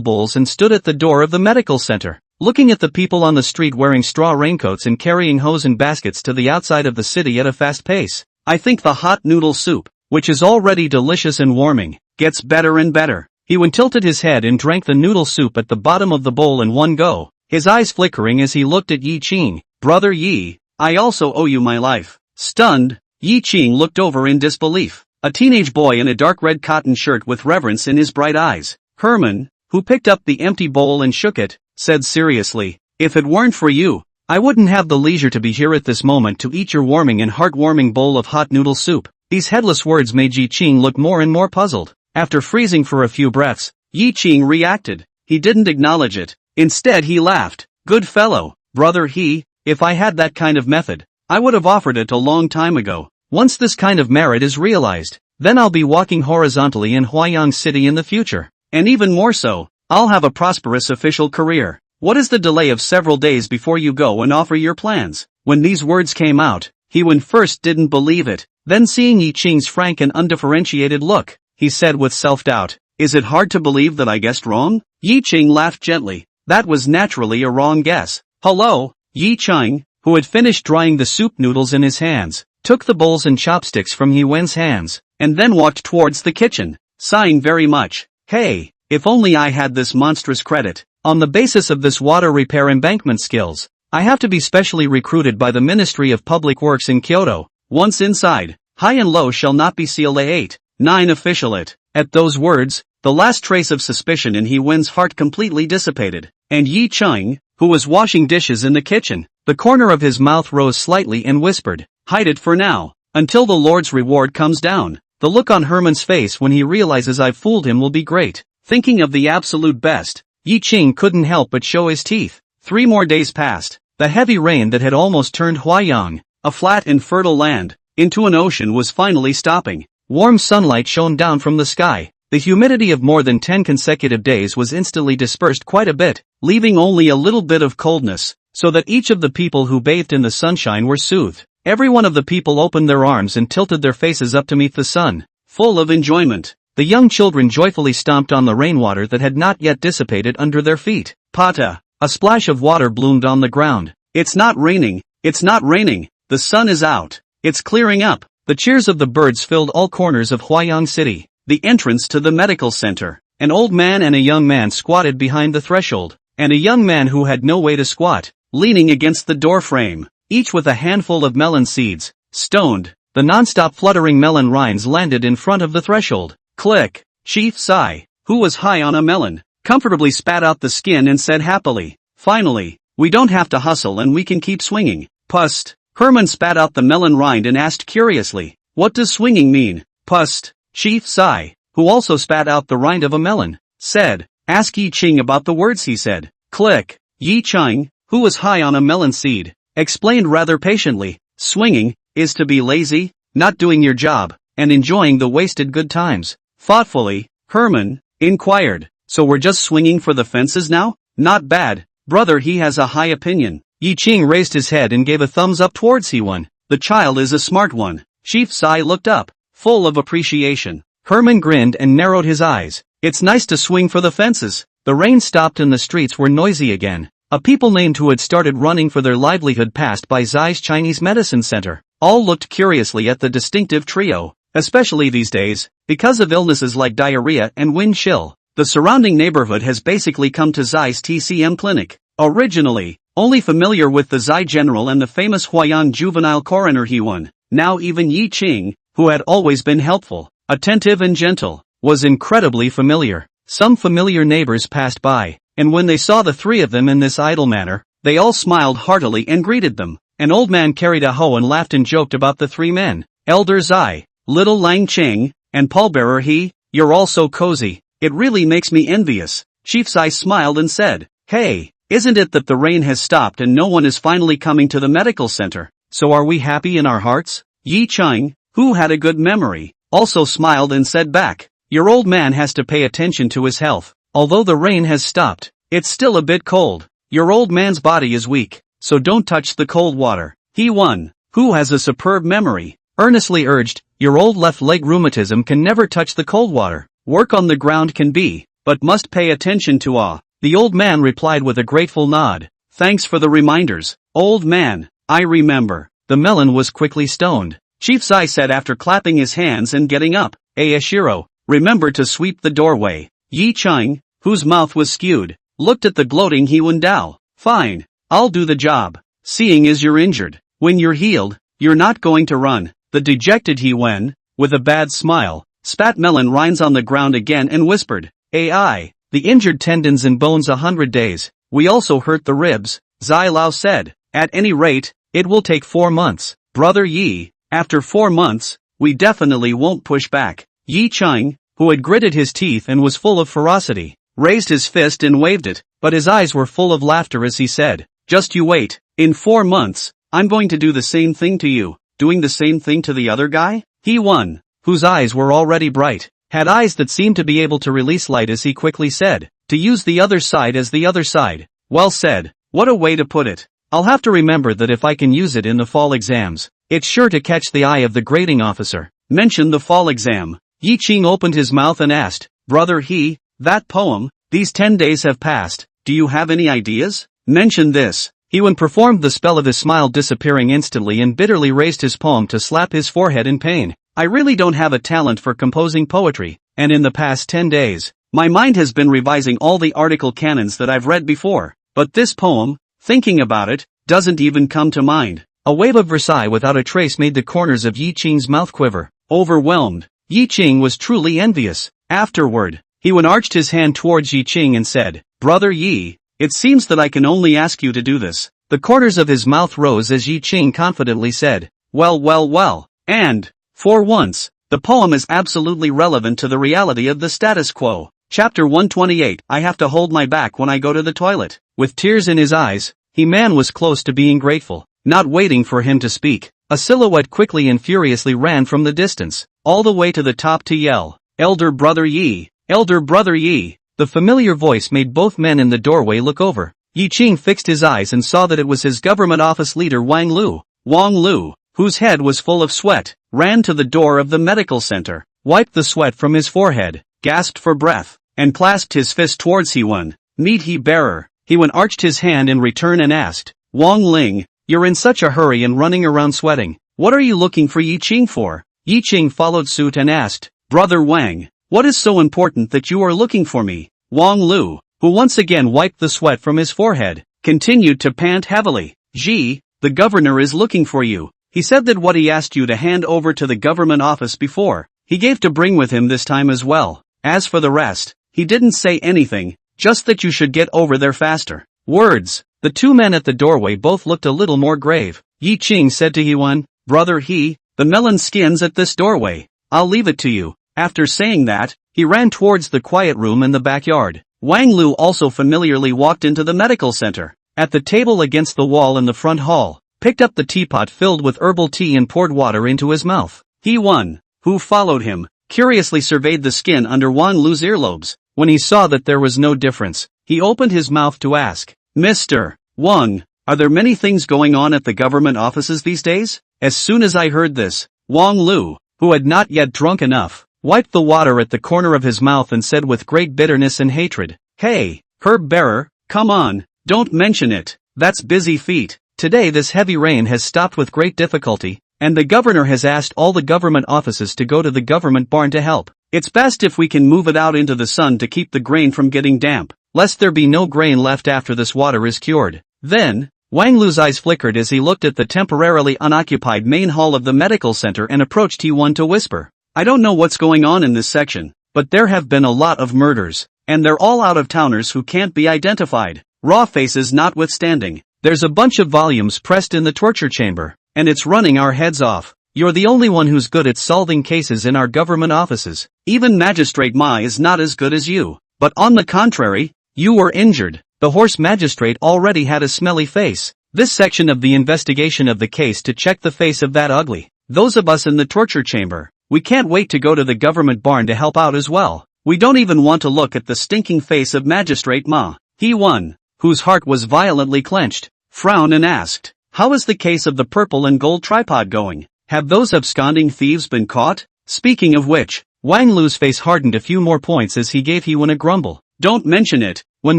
bowls and stood at the door of the medical center, looking at the people on the street wearing straw raincoats and carrying hose and baskets to the outside of the city at a fast pace. I think the hot noodle soup, which is already delicious and warming, gets better and better. Hewen tilted his head and drank the noodle soup at the bottom of the bowl in one go, his eyes flickering as he looked at Yi Ching. Brother Yi, I also owe you my life. Stunned, Yi Ching looked over in disbelief. A teenage boy in a dark red cotton shirt with reverence in his bright eyes, Herman, who picked up the empty bowl and shook it, said seriously, "If it weren't for you, I wouldn't have the leisure to be here at this moment to eat your warming and heartwarming bowl of hot noodle soup." These headless words made Yi Ching look more and more puzzled. After freezing for a few breaths, Yi Ching reacted. He didn't acknowledge it. Instead he laughed. "Good fellow, Brother He, if I had that kind of method, I would have offered it a long time ago. Once this kind of merit is realized, then I'll be walking horizontally in Huayang City in the future. And even more so, I'll have a prosperous official career. What is the delay of several days before you go and offer your plans?" When these words came out, Hewen first didn't believe it. Then seeing Yi Ching's frank and undifferentiated look, he said with self-doubt, "Is it hard to believe that I guessed wrong?" Yi Ching laughed gently. That was naturally a wrong guess. "Hello." Yi Ching, who had finished drying the soup noodles in his hands, took the bowls and chopsticks from Hewen's hands, and then walked towards the kitchen, sighing very much. "Hey, if only I had this monstrous credit. On the basis of this water repair embankment skills, I have to be specially recruited by the Ministry of Public Works in Kyoto. Once inside, high and low shall not be sealed. 8-9 officialate." At those words, the last trace of suspicion in Hewen's heart completely dissipated, and Yi Ching, who was washing dishes in the kitchen, the corner of his mouth rose slightly and whispered, "Hide it for now, until the Lord's reward comes down." The look on Herman's face when he realizes I've fooled him will be great. Thinking of the absolute best, Yi Ching couldn't help but show his teeth. 3 more days passed. The heavy rain that had almost turned Huayang, a flat and fertile land, into an ocean was finally stopping. Warm sunlight shone down from the sky. The humidity of more than 10 consecutive days was instantly dispersed quite a bit, leaving only a little bit of coldness, so that each of the people who bathed in the sunshine were soothed. Every one of the people opened their arms and tilted their faces up to meet the sun, full of enjoyment. The young children joyfully stomped on the rainwater that had not yet dissipated under their feet. Pata! A splash of water bloomed on the ground. "It's not raining, it's not raining, the sun is out, it's clearing up." The cheers of the birds filled all corners of Huayang City. The entrance to the medical center. An old man and a young man squatted behind the threshold, and a young man who had no way to squat, leaning against the door frame, each with a handful of melon seeds. Stoned, the non-stop fluttering melon rinds landed in front of the threshold. Click! Chief Sai, who was high on a melon, comfortably spat out the skin and said happily, "Finally, we don't have to hustle and we can keep swinging." Pust! Herman spat out the melon rind and asked curiously, "What does swinging mean?" Pust! Chief Sai, who also spat out the rind of a melon, said, "Ask Yi Ching about the words he said." Click! Yi Ching, who was high on a melon seed, explained rather patiently, swinging is to be lazy, not doing your job, and enjoying the wasted good times. Thoughtfully, Herman inquired, so we're just swinging for the fences now? Not bad, brother. He has a high opinion. Yi Ching raised his head and gave a thumbs up towards He-Won. The child is a smart one. Chief Sai looked up, full of appreciation. Herman grinned and narrowed his eyes. It's nice to swing for the fences. The rain stopped and the streets were noisy again. A people named who had started running for their livelihood passed by Zai's Chinese medicine center. All looked curiously at the distinctive trio, especially these days, because of illnesses like diarrhea and wind chill. The surrounding neighborhood has basically come to Zai's TCM clinic. Originally, only familiar with the Zai general and the famous Huayan juvenile coroner He-Won, now even Yi Ching, who had always been helpful, attentive and gentle, was incredibly familiar. Some familiar neighbors passed by, and when they saw the three of them in this idle manner, they all smiled heartily and greeted them. An old man carried a hoe and laughed and joked about the three men. Elder Zai, little Lang Cheng, and pallbearer He, you're all so cozy, it really makes me envious. Chief Zai smiled and said, hey, isn't it that the rain has stopped and no one is finally coming to the medical center? So are we happy in our hearts? Yi Ching, who had a good memory, also smiled and said back, your old man has to pay attention to his health. Although the rain has stopped, it's still a bit cold. Your old man's body is weak, so don't touch the cold water. He-Won, who has a superb memory, earnestly urged, your old left leg rheumatism can never touch the cold water. Work on the ground can be, but must pay attention to awe. The old man replied with a grateful nod. Thanks for the reminders, old man, I remember. The melon was quickly stoned. Chief Zai said after clapping his hands and getting up, Ashiro, remember to sweep the doorway. Yi Ching, whose mouth was skewed, looked at the gloating He-Won Dao. Fine, I'll do the job. Seeing as you're injured, when you're healed, you're not going to run. The dejected He-Wen, with a bad smile, spat melon rinds on the ground again and whispered, AI, the injured tendons and bones 100 days, we also hurt the ribs, Zai Lao said, at any rate, it will take 4 months, brother Yi, after 4 months, we definitely won't push back. Yi Ching, who had gritted his teeth and was full of ferocity, raised his fist and waved it, but his eyes were full of laughter as he said, just you wait, in 4 months, I'm going to do the same thing to you. Doing the same thing to the other guy? He-Won, whose eyes were already bright, had eyes that seemed to be able to release light as he quickly said, to use the other side as the other side. Well said, what a way to put it. I'll have to remember that if I can use it in the fall exams, it's sure to catch the eye of the grading officer. Mention the fall exam. Yi Ching opened his mouth and asked, brother He, that poem, these 10 days have passed, do you have any ideas? Mention this. He-Won performed the spell of his smile disappearing instantly and bitterly raised his palm to slap his forehead in pain. I really don't have a talent for composing poetry, and in the past 10 days, my mind has been revising all the article canons that I've read before, but this poem, thinking about it, doesn't even come to mind. A wave of Versailles without a trace made the corners of Yi Ching's mouth quiver. Overwhelmed, Yi Ching was truly envious. Afterward, He-Won arched his hand towards Yi Ching and said, brother Yi, it seems that I can only ask you to do this. The corners of his mouth rose as Yi Ching confidently said, well, and, for once, the poem is absolutely relevant to the reality of the status quo. Chapter 128, I have to hold my back when I go to the toilet. With tears in his eyes, He-Man was close to being grateful. Not waiting for him to speak, a silhouette quickly and furiously ran from the distance, all the way to the top to yell, Elder Brother Yi, Elder Brother Yi. The familiar voice made both men in the doorway look over. Yi Ching fixed his eyes and saw that it was his government office leader Wang Lu. Wang Lu, whose head was full of sweat, ran to the door of the medical center, wiped the sweat from his forehead, gasped for breath, and clasped his fist towards He-Won. Meet He bearer. He-Won arched his hand in return and asked, Wang Ling, you're in such a hurry and running around sweating. What are you looking for Yi Ching for? Yi Ching followed suit and asked, Brother Wang, what is so important that you are looking for me? Wang Lu, who once again wiped the sweat from his forehead, continued to pant heavily. Ji, the governor is looking for you. He said that what he asked you to hand over to the government office before, he gave to bring with him this time as well. As for the rest, he didn't say anything, just that you should get over there faster. Words. The two men at the doorway both looked a little more grave. Yi Ching said to He-Won, Brother He, the melon skin's at this doorway. I'll leave it to you. After saying that, he ran towards the quiet room in the backyard. Wang Lu also familiarly walked into the medical center. at the table against the wall in the front hall, picked up the teapot filled with herbal tea and poured water into his mouth. He Won, who followed him, curiously surveyed the skin under Wang Lu's earlobes. When he saw that there was no difference, he opened his mouth to ask, Mr. Wang, are there many things going on at the government offices these days? As soon as I heard this, Wang Lu, who had not yet drunk enough, wiped the water at the corner of his mouth and said with great bitterness and hatred, Hey, herb bearer, come on, don't mention it, that's busy feet. Today this heavy rain has stopped with great difficulty, and the governor has asked all the government offices to go to the government barn to help. It's best if we can move it out into the sun to keep the grain from getting damp, lest there be no grain left after this water is cured. Then, Wang Lu's eyes flickered as he looked at the temporarily unoccupied main hall of the medical center and approached T1 to whisper, I don't know what's going on in this section, but there have been a lot of murders, and they're all out-of-towners who can't be identified. Raw faces notwithstanding, there's a bunch of volumes pressed in the torture chamber, and it's running our heads off. You're the only one who's good at solving cases in our government offices. Even Magistrate Ma is not as good as you. But on the contrary, you were injured. The horse magistrate already had a smelly face. This section of the investigation of the case to check the face of that ugly. Those of us in the torture chamber, we can't wait to go to the government barn to help out as well. We don't even want to look at the stinking face of Magistrate Ma. He Won, whose heart was violently clenched, frowned and asked, How is the case of the purple and gold tripod going? Have those absconding thieves been caught? Speaking of which, Wang Lu's face hardened a few more points as he gave He-Wen a grumble. Don't mention it. When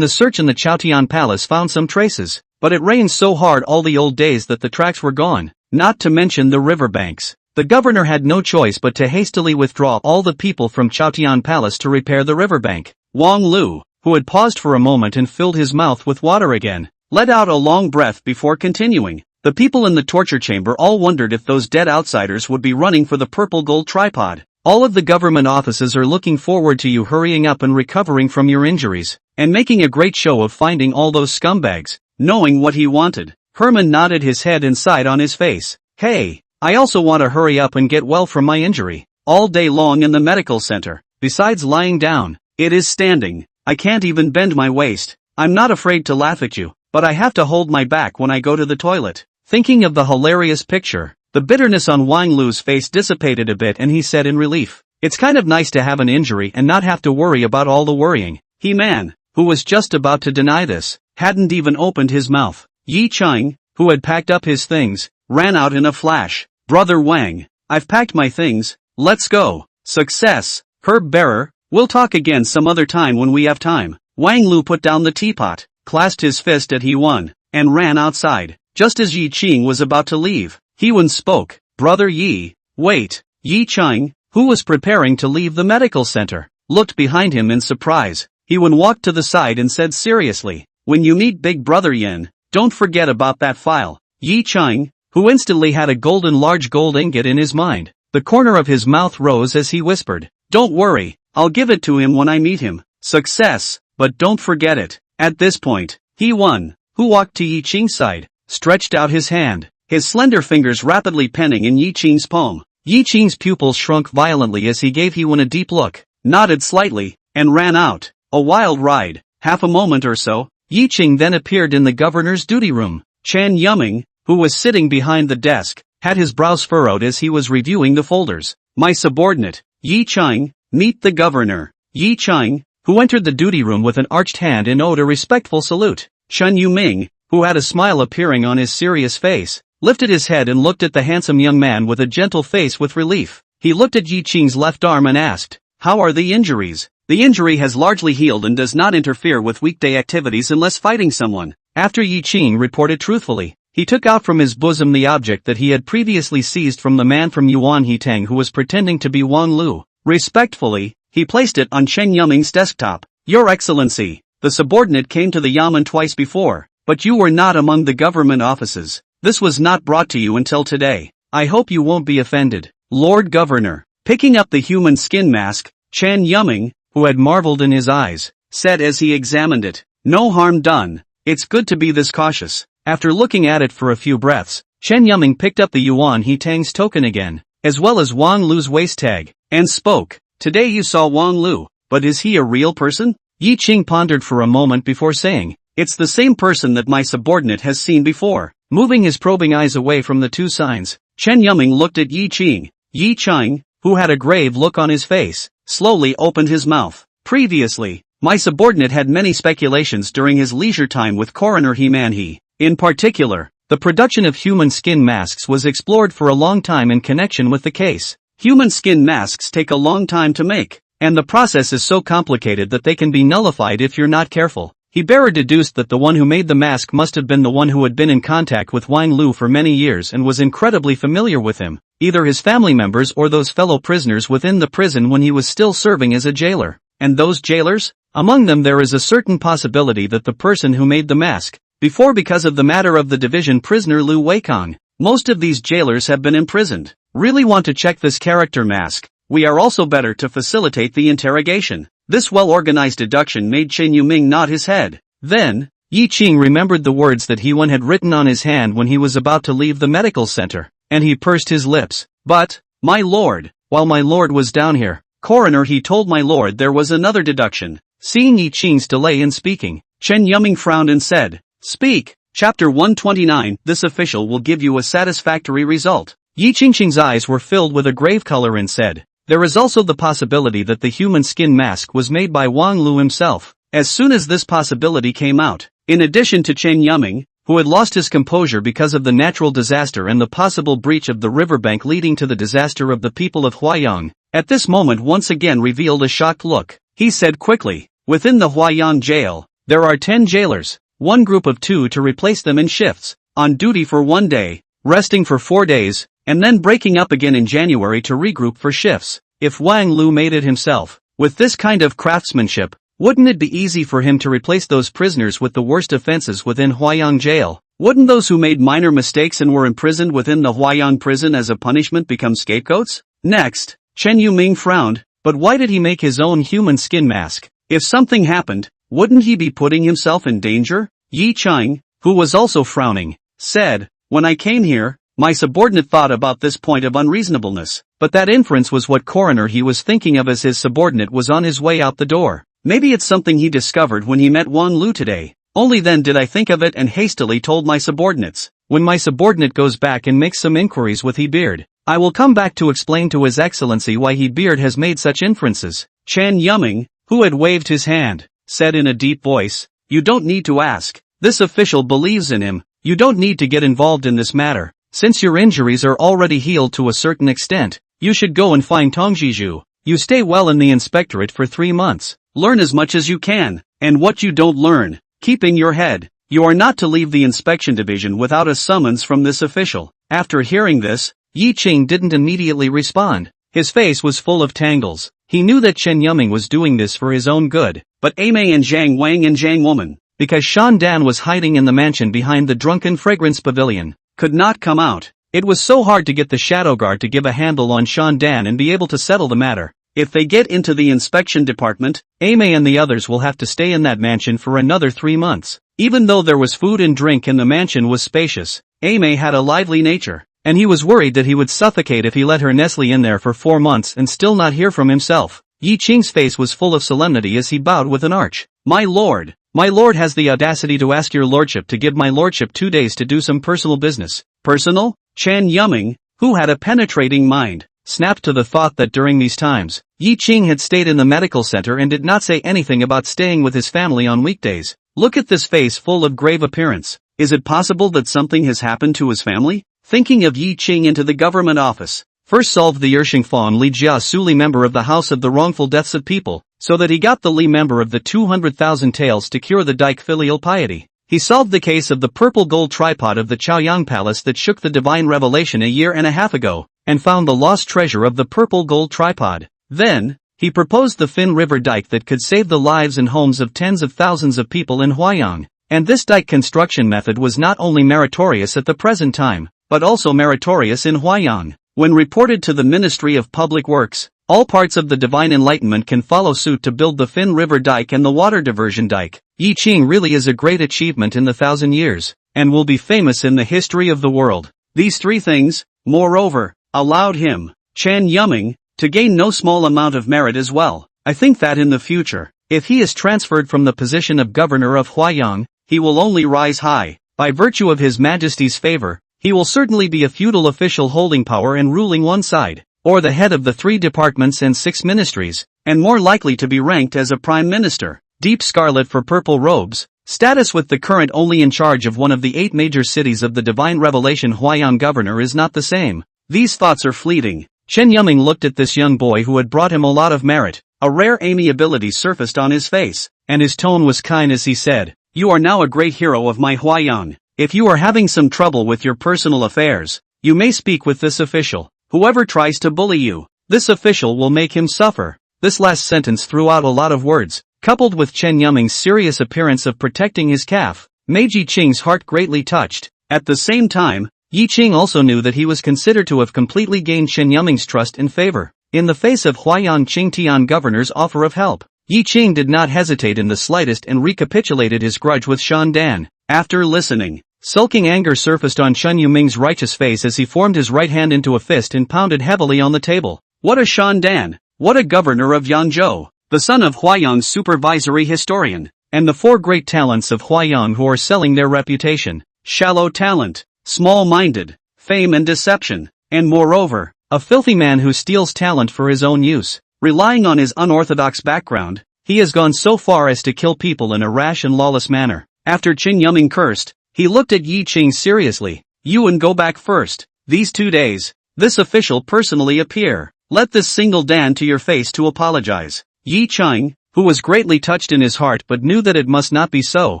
the search in the Chaotian Palace found some traces, but it rained so hard all the old days that the tracks were gone, not to mention the riverbanks. The governor had no choice but to hastily withdraw all the people from Chaotian Palace to repair the riverbank. Wang Lu, who had paused for a moment and filled his mouth with water again, let out a long breath before continuing. The people in the torture chamber all wondered if those dead outsiders would be running for the purple gold tripod. All of the government offices are looking forward to you hurrying up and recovering from your injuries, and making a great show of finding all those scumbags. Knowing what he wanted, Herman nodded his head and sighed on his face. Hey, I also want to hurry up and get well from my injury. All day long in the medical center, besides lying down, it is standing. I can't even bend my waist. I'm not afraid to laugh at you, but I have to hold my back when I go to the toilet. Thinking of the hilarious picture, the bitterness on Wang Lu's face dissipated a bit and he said in relief, It's kind of nice to have an injury and not have to worry about all the worrying. He-Man, who was just about to deny this, hadn't even opened his mouth. Yi Chang, who had packed up his things, ran out in a flash. Brother Wang, I've packed my things, let's go. Success, herb bearer, we'll talk again some other time when we have time. Wang Lu put down the teapot, clasped his fist at He-Wen, and ran outside. Just as Yi Ching was about to leave, He-Wen spoke, Brother Yi, wait. Yi Chang, who was preparing to leave the medical center, looked behind him in surprise. He-Wen walked to the side and said seriously, When you meet Big Brother Yin, don't forget about that file. Yi Chang, who instantly had a large gold ingot in his mind, the corner of his mouth rose as he whispered, Don't worry, I'll give it to him when I meet him. Success, but don't forget it. At this point, He-Wen, who walked to Yi Ching's side, stretched out his hand, his slender fingers rapidly penning in Yi Ching's palm. Yi Ching's pupils shrunk violently as he gave He-Wen a deep look, nodded slightly, and ran out. A wild ride. Half a moment or so, Yi Ching then appeared in the governor's duty room. Chan Yuming, who was sitting behind the desk, had his brows furrowed as he was reviewing the folders. My subordinate, Yi Chang, meet the governor. Yi Chang, who entered the duty room with an arched hand and owed a respectful salute. Shen Yuming, who had a smile appearing on his serious face, lifted his head and looked at the handsome young man with a gentle face with relief. He looked at Yi Ching's left arm and asked, How are the injuries? The injury has largely healed and does not interfere with weekday activities unless fighting someone. After Yi Ching reported truthfully, he took out from his bosom the object that he had previously seized from the man from Yuan Hitang who was pretending to be Wang Lu. Respectfully, he placed it on Chen Yuming's desktop. Your Excellency, the subordinate came to the Yamen twice before, but you were not among the government offices. This was not brought to you until today. I hope you won't be offended. Lord Governor, picking up the human skin mask, Chen Yuming, who had marveled in his eyes, said as he examined it, No harm done. It's good to be this cautious. After looking at it for a few breaths, Chen Yuming picked up the Yuan Hitang's token again, as well as Wang Lu's waist tag, and spoke. Today you saw Wang Lu, but is he a real person? Yi Ching pondered for a moment before saying, It's the same person that my subordinate has seen before. Moving his probing eyes away from the two signs, Chen Yuming looked at Yi Qing. Yi Qing, who had a grave look on his face, slowly opened his mouth. Previously, my subordinate had many speculations during his leisure time with Coroner He Manhwa. In particular, the production of human skin masks was explored for a long time in connection with the case. Human skin masks take a long time to make, and the process is so complicated that they can be nullified if you're not careful. He better deduced that the one who made the mask must have been the one who had been in contact with Wang Lu for many years and was incredibly familiar with him, either his family members or those fellow prisoners within the prison when he was still serving as a jailer. And those jailers? Among them there is a certain possibility that the person who made the mask, before because of the matter of the division prisoner Lu Weikong. Most of these jailers have been imprisoned. Really want to check this character mask? We are also better to facilitate the interrogation. This well-organized deduction made Chen Yuming nod his head. Then, Yi Qing remembered the words that He Wen had written on his hand when he was about to leave the medical center, and he pursed his lips. But, my lord, while my lord was down here, Coroner, he told my lord there was another deduction. Seeing Yi Qing's delay in speaking, Chen Yuming frowned and said, Speak. Chapter 129, this official will give you a satisfactory result. Yi Qing's eyes were filled with a grave color and said, There is also the possibility that the human skin mask was made by Wang Lu himself. As soon as this possibility came out, in addition to Chen Yuming, who had lost his composure because of the natural disaster and the possible breach of the riverbank leading to the disaster of the people of Huayang, at this moment once again revealed a shocked look. He said quickly, Within the Huayang jail, there are 10 jailers, one group of 2 to replace them in shifts, on duty for 1 day, resting for 4 days, and then breaking up again in January to regroup for shifts. If Wang Lu made it himself, with this kind of craftsmanship, wouldn't it be easy for him to replace those prisoners with the worst offenses within Huayang jail? Wouldn't those who made minor mistakes and were imprisoned within the Huayang prison as a punishment become scapegoats? Next, Chen Yuming frowned, but why did he make his own human skin mask? If something happened, wouldn't he be putting himself in danger? Yi Qing, who was also frowning, said, When I came here, my subordinate thought about this point of unreasonableness, but that inference was what Coroner he was thinking of as his subordinate was on his way out the door. Maybe it's something he discovered when he met Wang Lu today. Only then did I think of it and hastily told my subordinates. When my subordinate goes back and makes some inquiries with He Beard, I will come back to explain to His Excellency why He Beard has made such inferences. Chen Yuming, who had waved his hand, said in a deep voice, You don't need to ask. This official believes in him. You don't need to get involved in this matter. Since your injuries are already healed to a certain extent, you should go and find Tongjiju. You stay well in the inspectorate for 3 months. Learn as much as you can, and what you don't learn, keep in your head. You are not to leave the inspection division without a summons from this official. After hearing this, Yi Qing didn't immediately respond. His face was full of tangles. He knew that Chen Yuming was doing this for his own good, but Amei and Zhang Wang and Zhang Woman, because Shan Dan was hiding in the mansion behind the drunken fragrance pavilion, could not come out. It was so hard to get the shadow guard to give a handle on Shan Dan and be able to settle the matter. If they get into the inspection department, Amei and the others will have to stay in that mansion for another 3 months. Even though there was food and drink and the mansion was spacious, Amei had a lively nature, and he was worried that he would suffocate if he let her Nestle in there for 4 months and still not hear from himself. Yi Qing's face was full of solemnity as he bowed with an arch. My lord has the audacity to ask your lordship to give my lordship 2 days to do some personal business. Personal? Chen Yuming, who had a penetrating mind, snapped to the thought that during these times, Yi Qing had stayed in the medical center and did not say anything about staying with his family on weekdays. Look at this face full of grave appearance. Is it possible that something has happened to his family? Thinking of Yi Qing into the government office. First solved the Ershingfan Li Jia Suli member of the House of the Wrongful Deaths of People, so that he got the Li member of the 200,000 taels to cure the Dike filial piety. He solved the case of the purple gold tripod of the Chaoyang Palace that shook the divine revelation a year and a half ago, and found the lost treasure of the purple gold tripod. Then, he proposed the Fin River dike that could save the lives and homes of tens of thousands of people in Huayang. And this dike construction method was not only meritorious at the present time, but also meritorious in Huayang. When reported to the Ministry of Public Works, all parts of the Divine Enlightenment can follow suit to build the Fin River dike and the water diversion dike. Yi Qing really is a great achievement in the 1,000 years, and will be famous in the history of the world. These 3 things, moreover, allowed him, Chen Yuming, to gain no small amount of merit as well. I think that in the future, if he is transferred from the position of governor of Huayang, he will only rise high. By virtue of his majesty's favor, he will certainly be a feudal official holding power and ruling one side, or the head of the 3 departments and 6 ministries, and more likely to be ranked as a prime minister. Deep scarlet for purple robes, status with the current only in charge of one of the 8 major cities of the divine revelation Huayan governor is not the same. These thoughts are fleeting. Chen Yuming looked at this young boy who had brought him a lot of merit. A rare amiability surfaced on his face, and his tone was kind as he said, "You are now a great hero of my Huayan. If you are having some trouble with your personal affairs, you may speak with this official. Whoever tries to bully you, this official will make him suffer." This last sentence threw out a lot of words, coupled with Chen Yuming's serious appearance of protecting his calf, made Yi Qing's heart greatly touched. At the same time, Yi Qing also knew that he was considered to have completely gained Chen Yuming's trust and favor. In the face of Huayan Qingtian governor's offer of help, Yi Qing did not hesitate in the slightest and recapitulated his grudge with Shan Dan. After listening, sulking anger surfaced on Chen Yuming's righteous face as he formed his right hand into a fist and pounded heavily on the table. What a Shan Dan! What a governor of Yangzhou! The son of Huayan's supervisory historian, and the 4 great talents of Huayan who are selling their reputation: shallow talent, small-minded, fame and deception, and moreover, a filthy man who steals talent for his own use. Relying on his unorthodox background, he has gone so far as to kill people in a rash and lawless manner. After Chen Yuming cursed, he looked at Yi Qing seriously. "You go back first. These 2 days, this official personally appear. Let this single Dan to your face to apologize." Yi Qing, who was greatly touched in his heart but knew that it must not be so,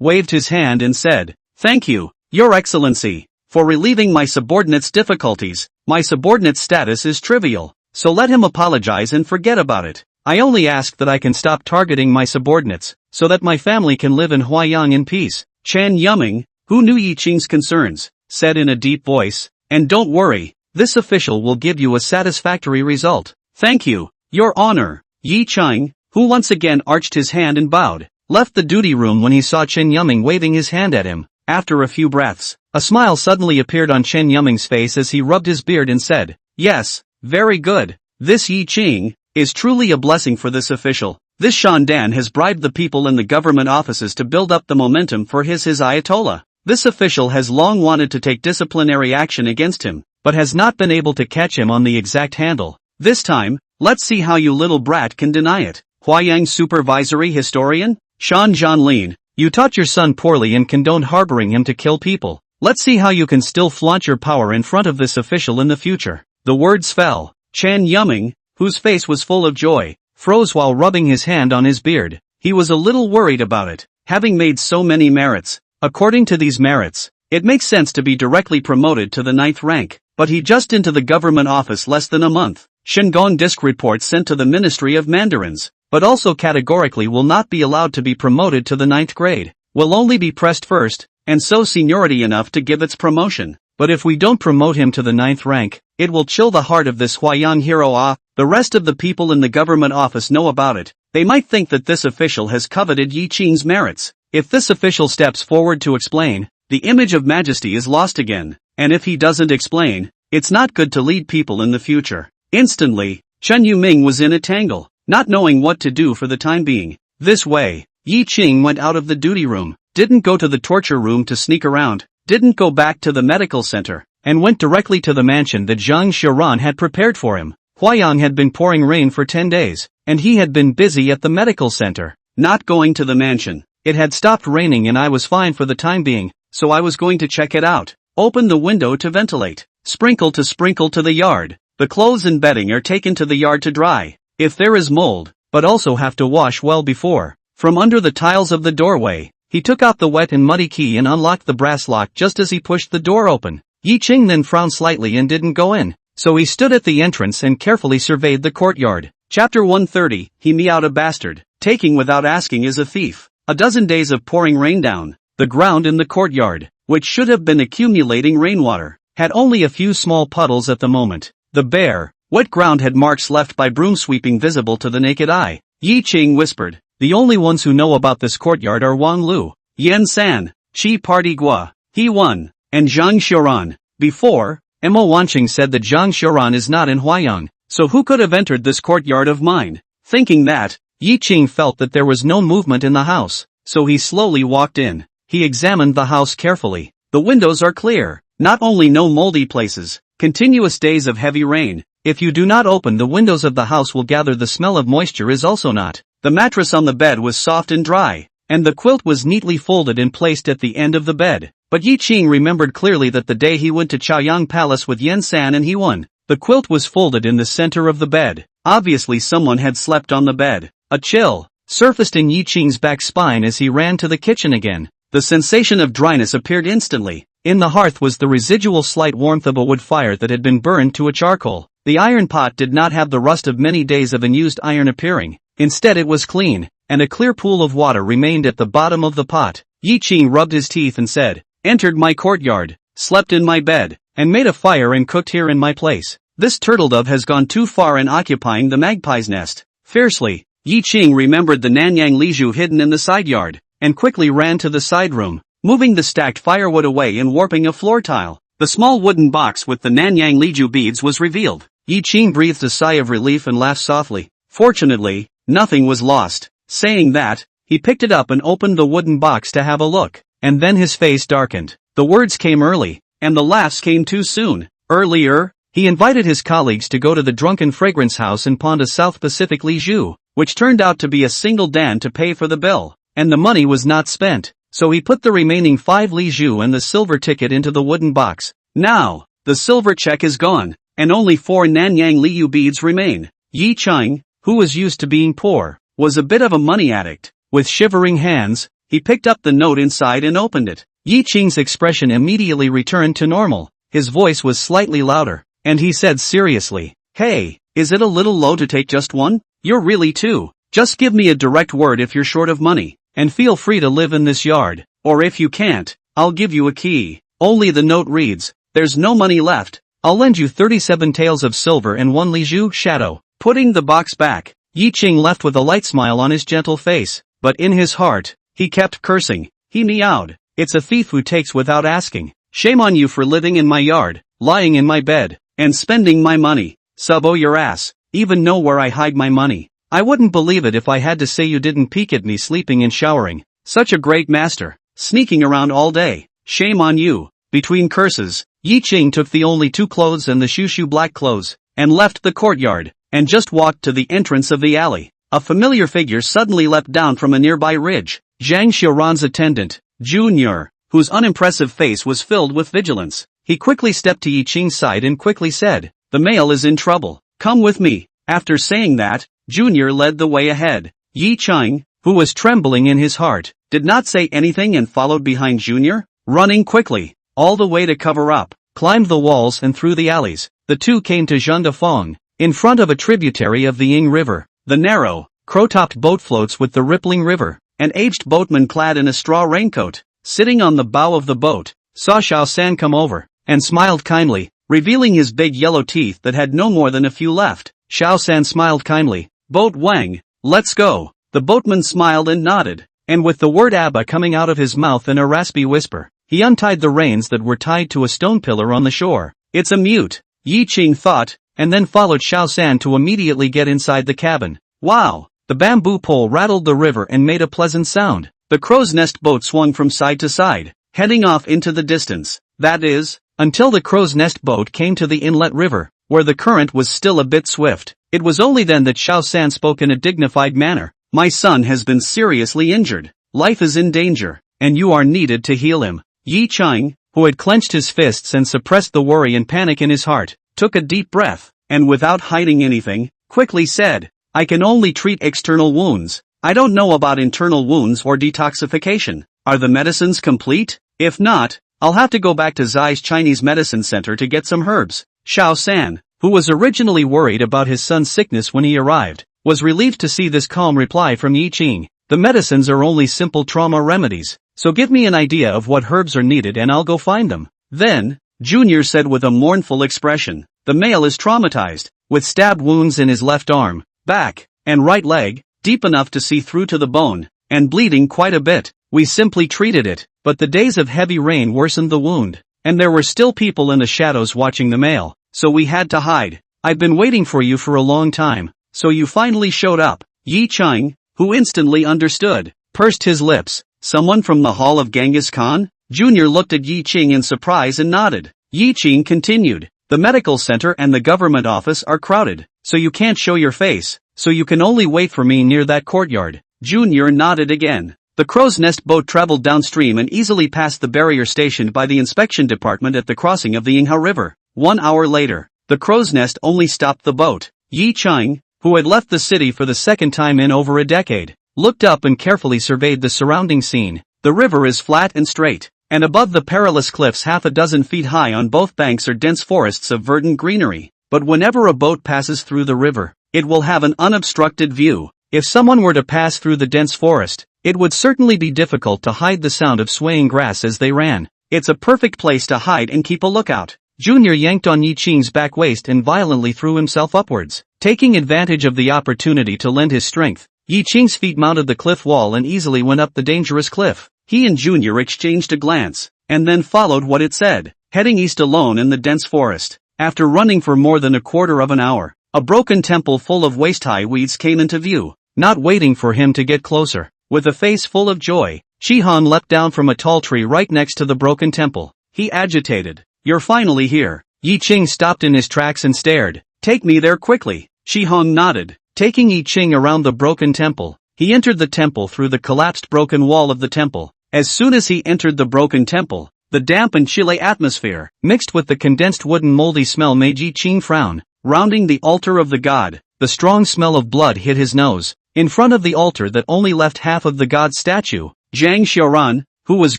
waved his hand and said, "Thank you, Your Excellency, for relieving my subordinate's difficulties. My subordinate's status is trivial, so let him apologize and forget about it. I only ask that I can stop targeting my subordinates, so that my family can live in Huayan in peace." Chen Yuming, who knew Yi Qing's concerns, said in a deep voice, "And don't worry, this official will give you a satisfactory result." "Thank you, Your Honor." Yi Qing, who once again arched his hand and bowed, left the duty room when he saw Chen Yuming waving his hand at him. After a few breaths, a smile suddenly appeared on Chen Yuming's face as he rubbed his beard and said, "Yes, very good. This Yi Qing is truly a blessing for this official. This Shan Dan has bribed the people in the government offices to build up the momentum for his Ayatollah. This official has long wanted to take disciplinary action against him, but has not been able to catch him on the exact handle. This time, let's see how you little brat can deny it." Huayang supervisory historian? Shan Zhanlin, you taught your son poorly and condoned harboring him to kill people. Let's see how you can still flaunt your power in front of this official in the future. The words fell. Chen Yuming, whose face was full of joy, froze while rubbing his hand on his beard. He was a little worried about it, having made so many merits. According to these merits, it makes sense to be directly promoted to the 9th rank, but he just into the government office less than a month. Shingon Disc report sent to the Ministry of Mandarins, but also categorically will not be allowed to be promoted to the 9th grade, will only be pressed first, and so seniority enough to give its promotion. But if we don't promote him to the 9th rank, it will chill the heart of this Huayan hero. The rest of the people in the government office know about it. They might think that this official has coveted Yi Qing's merits. If this official steps forward to explain, the image of majesty is lost again, and if he doesn't explain, it's not good to lead people in the future. Instantly, Chen Yuming was in a tangle, not knowing what to do for the time being. This way, Yi Qing went out of the duty room, didn't go to the torture room to sneak around, didn't go back to the medical center, and went directly to the mansion that Zhang Xiaoran had prepared for him. Huayang had been pouring rain for 10 days, and he had been busy at the medical center. Not going to the mansion. It had stopped raining and I was fine for the time being, so I was going to check it out. Open the window to ventilate. Sprinkle to the yard. The clothes and bedding are taken to the yard to dry. If there is mold, but also have to wash well before. From under the tiles of the doorway, he took out the wet and muddy key and unlocked the brass lock just as he pushed the door open. Yi Qing then frowned slightly and didn't go in, so he stood at the entrance and carefully surveyed the courtyard. Chapter 130, he meowed a bastard. Taking without asking is a thief. A dozen days of pouring rain down. The ground in the courtyard, which should have been accumulating rainwater, had only a few small puddles at the moment. The bare, wet ground had marks left by broom sweeping visible to the naked eye. Yi Qing whispered, the only ones who know about this courtyard are Wang Lu, Yan San, Qi Party Gua, He Wan, and Zhang Xiaoran. Before, Mo Wanqing said that Zhang Xiaoran is not in Huayang, so who could have entered this courtyard of mine? Thinking that, Yi Qing felt that there was no movement in the house, so he slowly walked in. He examined the house carefully. The windows are clear. Not only no moldy places, continuous days of heavy rain. If you do not open the windows of the house will gather the smell of moisture is also not. The mattress on the bed was soft and dry, and the quilt was neatly folded and placed at the end of the bed. But Yi Qing remembered clearly that the day he went to Chaoyang Palace with Yen San and he won. The quilt was folded in the center of the bed. Obviously someone had slept on the bed. A chill surfaced in Yi Qing's back spine as he ran to the kitchen again. The sensation of dryness appeared instantly. In the hearth was the residual slight warmth of a wood fire that had been burned to a charcoal. The iron pot did not have the rust of many days of unused iron appearing. Instead it was clean, and a clear pool of water remained at the bottom of the pot. Yi Qing rubbed his teeth and said, "Entered my courtyard, slept in my bed, and made a fire and cooked here in my place. This turtledove has gone too far in occupying the magpie's nest." Fiercely, Yi Qing remembered the Nanyang Liju hidden in the side yard, and quickly ran to the side room, moving the stacked firewood away and warping a floor tile. The small wooden box with the Nanyang Liju beads was revealed. Yi Qing breathed a sigh of relief and laughed softly. Fortunately, nothing was lost. Saying that, he picked it up and opened the wooden box to have a look, and then his face darkened. The words came early, and the laughs came too soon. Earlier, he invited his colleagues to go to the drunken fragrance house in Ponda South Pacific Liju, which turned out to be a single dan to pay for the bill, and the money was not spent, so he put the remaining 5 Liju and the silver ticket into the wooden box. Now, the silver check is gone, and only 4 Nanyang Liu beads remain. Yi Qing, who was used to being poor, was a bit of a money addict. With shivering hands, he picked up the note inside and opened it. Yi Qing's expression immediately returned to normal. His voice was slightly louder, and he said seriously, "Hey, is it a little low to take just one? You're really two. Just give me a direct word if you're short of money, and feel free to live in this yard, or if you can't, I'll give you a key." Only the note reads, "There's no money left. I'll lend you 37 taels of silver and 1 Liju shadow." Putting the box back, Yi Qing left with a light smile on his gentle face, but in his heart, he kept cursing. He meowed, "It's a thief who takes without asking. Shame on you for living in my yard, lying in my bed, and spending my money. Sabo your ass, even know where I hide my money. I wouldn't believe it if I had to say you didn't peek at me sleeping and showering. Such a great master, sneaking around all day. Shame on you." Between curses, Yi Qing took the only 2 clothes and the shushu black clothes, and left the courtyard, and just walked to the entrance of the alley. A familiar figure suddenly leapt down from a nearby ridge. Zhang Xiaoran's attendant, Junior, whose unimpressive face was filled with vigilance. He quickly stepped to Yi Qing's side and quickly said, "The male is in trouble. Come with me." After saying that, Junior led the way ahead. Yi Qing, who was trembling in his heart, did not say anything and followed behind Junior, running quickly, all the way to cover up, climbed the walls and through the alleys. The two came to Zhendafong, in front of a tributary of the Ying River. The narrow, crow-topped boat floats with the rippling river. An aged boatman clad in a straw raincoat, sitting on the bow of the boat, saw Xiao San come over, and smiled kindly, revealing his big yellow teeth that had no more than a few left. Xiao San smiled kindly. "Boat Wang, let's go." The boatman smiled and nodded, and with the word Abba coming out of his mouth in a raspy whisper, he untied the reins that were tied to a stone pillar on the shore. "It's a mute," Yi Qing thought, and then followed Xiao San to immediately get inside the cabin. Wow! The bamboo pole rattled the river and made a pleasant sound. The crow's nest boat swung from side to side, heading off into the distance. That is, until the crow's nest boat came to the inlet river, where the current was still a bit swift. It was only then that Xiao San spoke in a dignified manner. "My son has been seriously injured. Life is in danger, and you are needed to heal him." Yi Qing, who had clenched his fists and suppressed the worry and panic in his heart, took a deep breath, and without hiding anything, quickly said, "I can only treat external wounds. I don't know about internal wounds or detoxification. Are the medicines complete? If not, I'll have to go back to Zai's Chinese medicine center to get some herbs." Xiao San, who was originally worried about his son's sickness when he arrived, was relieved to see this calm reply from Yi Qing. "The medicines are only simple trauma remedies, so give me an idea of what herbs are needed and I'll go find them." Then, Junior said with a mournful expression, "The male is traumatized, with stab wounds in his left arm, back, and right leg, deep enough to see through to the bone, and bleeding quite a bit. We simply treated it, but the days of heavy rain worsened the wound, and there were still people in the shadows watching the male, so we had to hide. I've been waiting for you for a long time, so you finally showed up." Yi Qing, who instantly understood, pursed his lips, Someone from the hall of Genghis Khan? Junior looked at Yi Ching in surprise and nodded. Yi Ching continued. The medical center and the government office are crowded, so you can't show your face, so you can only wait for me near that courtyard. Junior nodded again. The Crow's Nest boat traveled downstream and easily passed the barrier stationed by the inspection department at the crossing of the Yinghe River. 1 hour later, the Crow's Nest only stopped the boat. Yi Ching, who had left the city for the second time in over a decade, looked up and carefully surveyed the surrounding scene. The river is flat and straight, and above the perilous cliffs half a dozen feet high on both banks are dense forests of verdant greenery. But whenever a boat passes through the river, it will have an unobstructed view. If someone were to pass through the dense forest, it would certainly be difficult to hide the sound of swaying grass as they ran. It's a perfect place to hide and keep a lookout. Junior yanked on Yi Ching's back waist and violently threw himself upwards. Taking advantage of the opportunity to lend his strength, Yi Ching's feet mounted the cliff wall and easily went up the dangerous cliff. He and Junior exchanged a glance, and then followed what it said, heading east alone in the dense forest. After running for more than a quarter of an hour, a broken temple full of waist-high weeds came into view. Not waiting for him to get closer, with a face full of joy, Shihan leapt down from a tall tree right next to the broken temple. He agitated. You're finally here. Yi Ching stopped in his tracks and stared. Take me there quickly. Shihan nodded, taking Yi Ching around the broken temple. He entered the temple through the collapsed broken wall of the temple. As soon as he entered the broken temple, the damp and chilly atmosphere, mixed with the condensed wooden moldy smell, made Yi Ching frown. Rounding the altar of the god, the strong smell of blood hit his nose. In front of the altar that only left half of the god's statue, Zhang Xiaoran, who was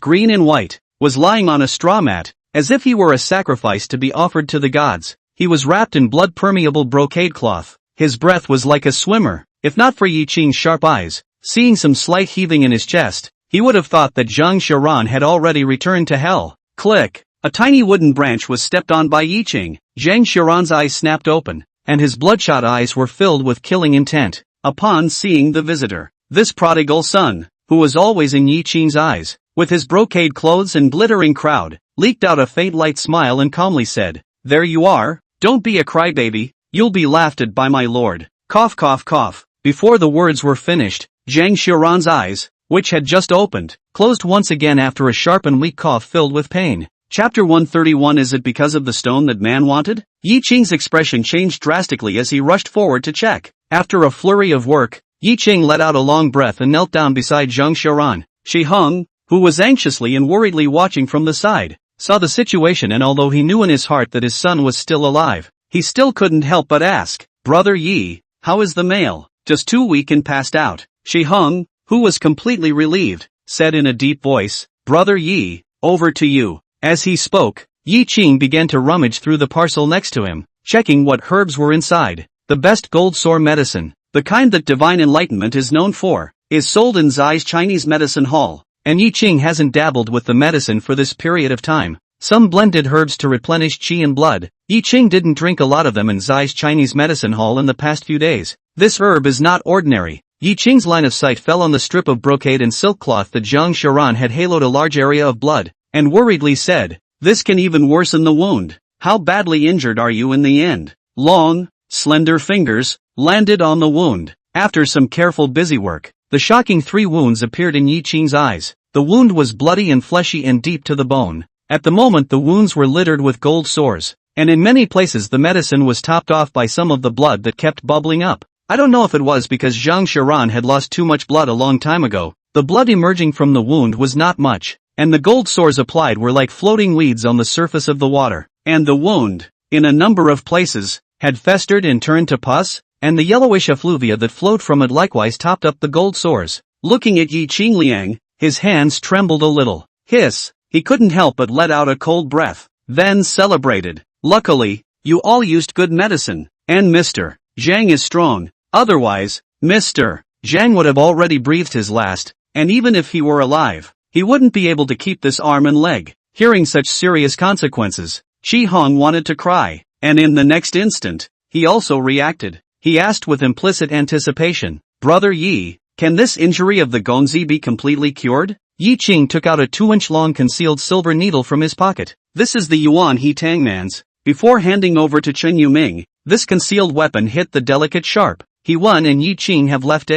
green and white, was lying on a straw mat, as if he were a sacrifice to be offered to the gods. He was wrapped in blood-permeable brocade cloth. His breath was like a swimmer. If not for Yi Ching's sharp eyes, seeing some slight heaving in his chest, he would have thought that Zhang Xiaoran had already returned to hell. Click! A tiny wooden branch was stepped on by Yi Ching. Zhang Xiaoran's eyes snapped open, and his bloodshot eyes were filled with killing intent. Upon seeing the visitor, this prodigal son, who was always in Yi Ching's eyes, with his brocade clothes and glittering crowd, leaked out a faint light smile and calmly said, There you are, don't be a crybaby, you'll be laughed at by my lord. Cough cough cough. Before the words were finished, Zhang Xiaoran's eyes, which had just opened, closed once again after a sharp and weak cough filled with pain. Chapter 131. Is it because of the stone that man wanted? Yi Ching's expression changed drastically as he rushed forward to check. After a flurry of work, Yi Ching let out a long breath and knelt down beside Zhang Xiaoran. Shi Heng, who was anxiously and worriedly watching from the side, saw the situation, and although he knew in his heart that his son was still alive, he still couldn't help but ask, Brother Yi, how is the mail? Just too weak and passed out. Shi Heng, who was completely relieved, said in a deep voice, Brother Yi, over to you. As he spoke, Yi Ching began to rummage through the parcel next to him, checking what herbs were inside. The best gold sore medicine, the kind that divine enlightenment is known for, is sold in Zai's Chinese medicine hall, and Yi Ching hasn't dabbled with the medicine for this period of time. Some blended herbs to replenish qi and blood. Yi Ching didn't drink a lot of them in Zai's Chinese medicine hall in the past few days. This herb is not ordinary. Yi Ching's line of sight fell on the strip of brocade and silk cloth that Zhang Xiaoran had haloed a large area of blood, and worriedly said, This can even worsen the wound. How badly injured are you in the end? Long, slender fingers landed on the wound. After some careful busywork, the shocking 3 wounds appeared in Yi Ching's eyes. The wound was bloody and fleshy and deep to the bone. At the moment the wounds were littered with gold sores, and in many places the medicine was topped off by some of the blood that kept bubbling up. I don't know if it was because Zhang Xiaoran had lost too much blood a long time ago. The blood emerging from the wound was not much, and the gold sores applied were like floating weeds on the surface of the water. And the wound, in a number of places, had festered and turned to pus, and the yellowish effluvia that flowed from it likewise topped up the gold sores. Looking at Yi Ching Liang, his hands trembled a little. Hiss, he couldn't help but let out a cold breath, then celebrated. Luckily, you all used good medicine, and Mr. Zhang is strong. Otherwise, Mr. Zhang would have already breathed his last, and even if he were alive, he wouldn't be able to keep this arm and leg. Hearing such serious consequences, Shi Hong wanted to cry, and in the next instant, he also reacted. He asked with implicit anticipation, Brother Yi, can this injury of the Gongzi be completely cured? Yi Ching took out a 2-inch long concealed silver needle from his pocket. This is the Yuan He Tangman's. Before handing over to Chen Yuming, this concealed weapon hit the delicate sharp. He Wan and Yi Ching have left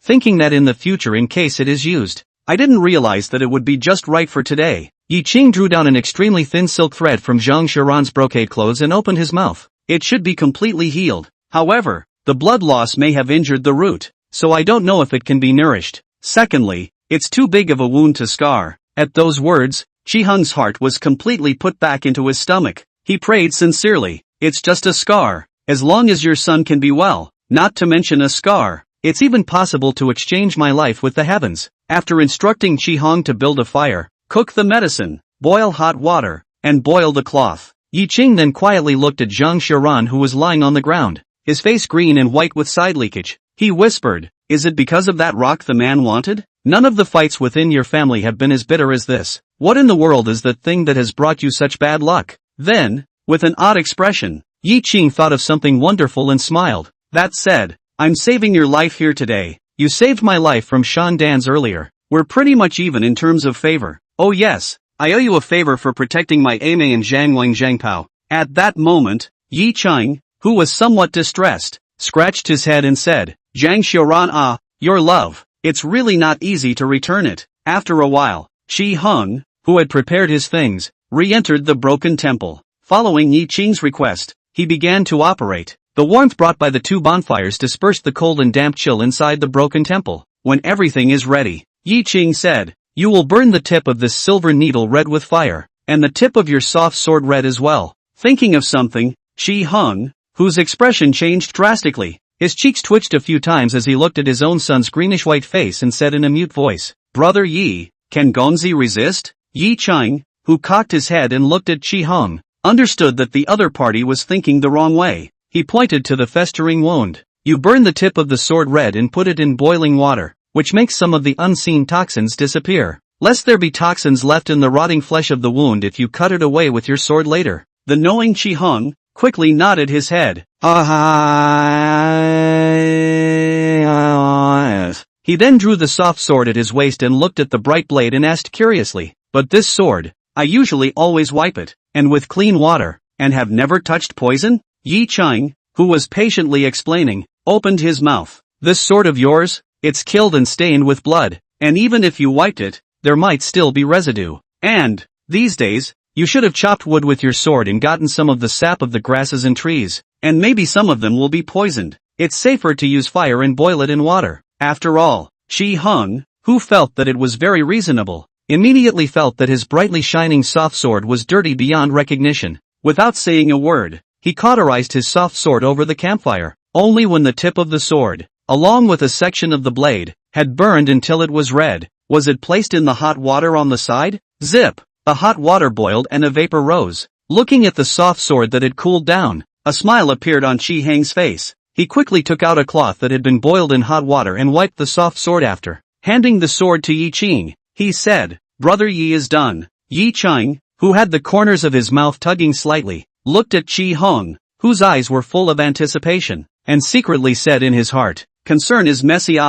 thinking that in the future in case it is used. I didn't realize that it would be just right for today. Yi Qing drew down an extremely thin silk thread from Zhang Xiaoran's brocade clothes and opened his mouth. It should be completely healed. However, the blood loss may have injured the root, so I don't know if it can be nourished. Secondly, it's too big of a wound to scar. At those words, Qi Heng's heart was completely put back into his stomach. He prayed sincerely. It's just a scar. As long as your son can be well, not to mention a scar. It's even possible to exchange my life with the heavens. After instructing Qi Heng to build a fire, cook the medicine, boil hot water, and boil the cloth, Yi Qing then quietly looked at Zhang Xiaoran, who was lying on the ground, his face green and white with side leakage. He whispered, "Is it because of that rock the man wanted? None of the fights within your family have been as bitter as this. What in the world is that thing that has brought you such bad luck?" Then, with an odd expression, Yi Qing thought of something wonderful and smiled. "That said, I'm saving your life here today. You saved my life from Shan Dan's earlier. We're pretty much even in terms of favor. Oh yes, I owe you a favor for protecting my Aimei and Zhang Wang Zhangpao." At that moment, Yi Qing, who was somewhat distressed, scratched his head and said, "Zhang Xiaoran, your love. It's really not easy to return it." After a while, Qi Heng, who had prepared his things, re-entered the broken temple. Following Yi Qing's request, he began to operate. The warmth brought by the two bonfires dispersed the cold and damp chill inside the broken temple. When everything is ready, Yi Qing said, "You will burn the tip of this silver needle red with fire, and the tip of your soft sword red as well." Thinking of something, Qi Heng, whose expression changed drastically, his cheeks twitched a few times as he looked at his own son's greenish-white face and said in a mute voice, "Brother Yi, can Gongzi resist?" Yi Qing, who cocked his head and looked at Qi Heng, understood that the other party was thinking the wrong way. He pointed to the festering wound. "You burn the tip of the sword red and put it in boiling water, which makes some of the unseen toxins disappear, lest there be toxins left in the rotting flesh of the wound if you cut it away with your sword later." The knowing Qi Heng quickly nodded his head. He then drew the soft sword at his waist and looked at the bright blade and asked curiously, "But this sword, I usually always wipe it, and with clean water, and have never touched poison?" Yi Qing, who was patiently explaining, opened his mouth. "This sword of yours, it's killed and stained with blood, and even if you wiped it, there might still be residue. And, these days, you should have chopped wood with your sword and gotten some of the sap of the grasses and trees, and maybe some of them will be poisoned. It's safer to use fire and boil it in water." After all, Qi Heng, who felt that it was very reasonable, immediately felt that his brightly shining soft sword was dirty beyond recognition. Without saying a word, he cauterized his soft sword over the campfire. Only when the tip of the sword, along with a section of the blade, had burned until it was red, was it placed in the hot water on the side. Zip! The hot water boiled and a vapor rose. Looking at the soft sword that had cooled down, a smile appeared on Qi Heng's face. He quickly took out a cloth that had been boiled in hot water and wiped the soft sword after. Handing the sword to Yi Qing, he said, "Brother Yi is done." Yi Qing, who had the corners of his mouth tugging slightly, looked at Qi Heng, whose eyes were full of anticipation, and secretly said in his heart, "Concern is messy.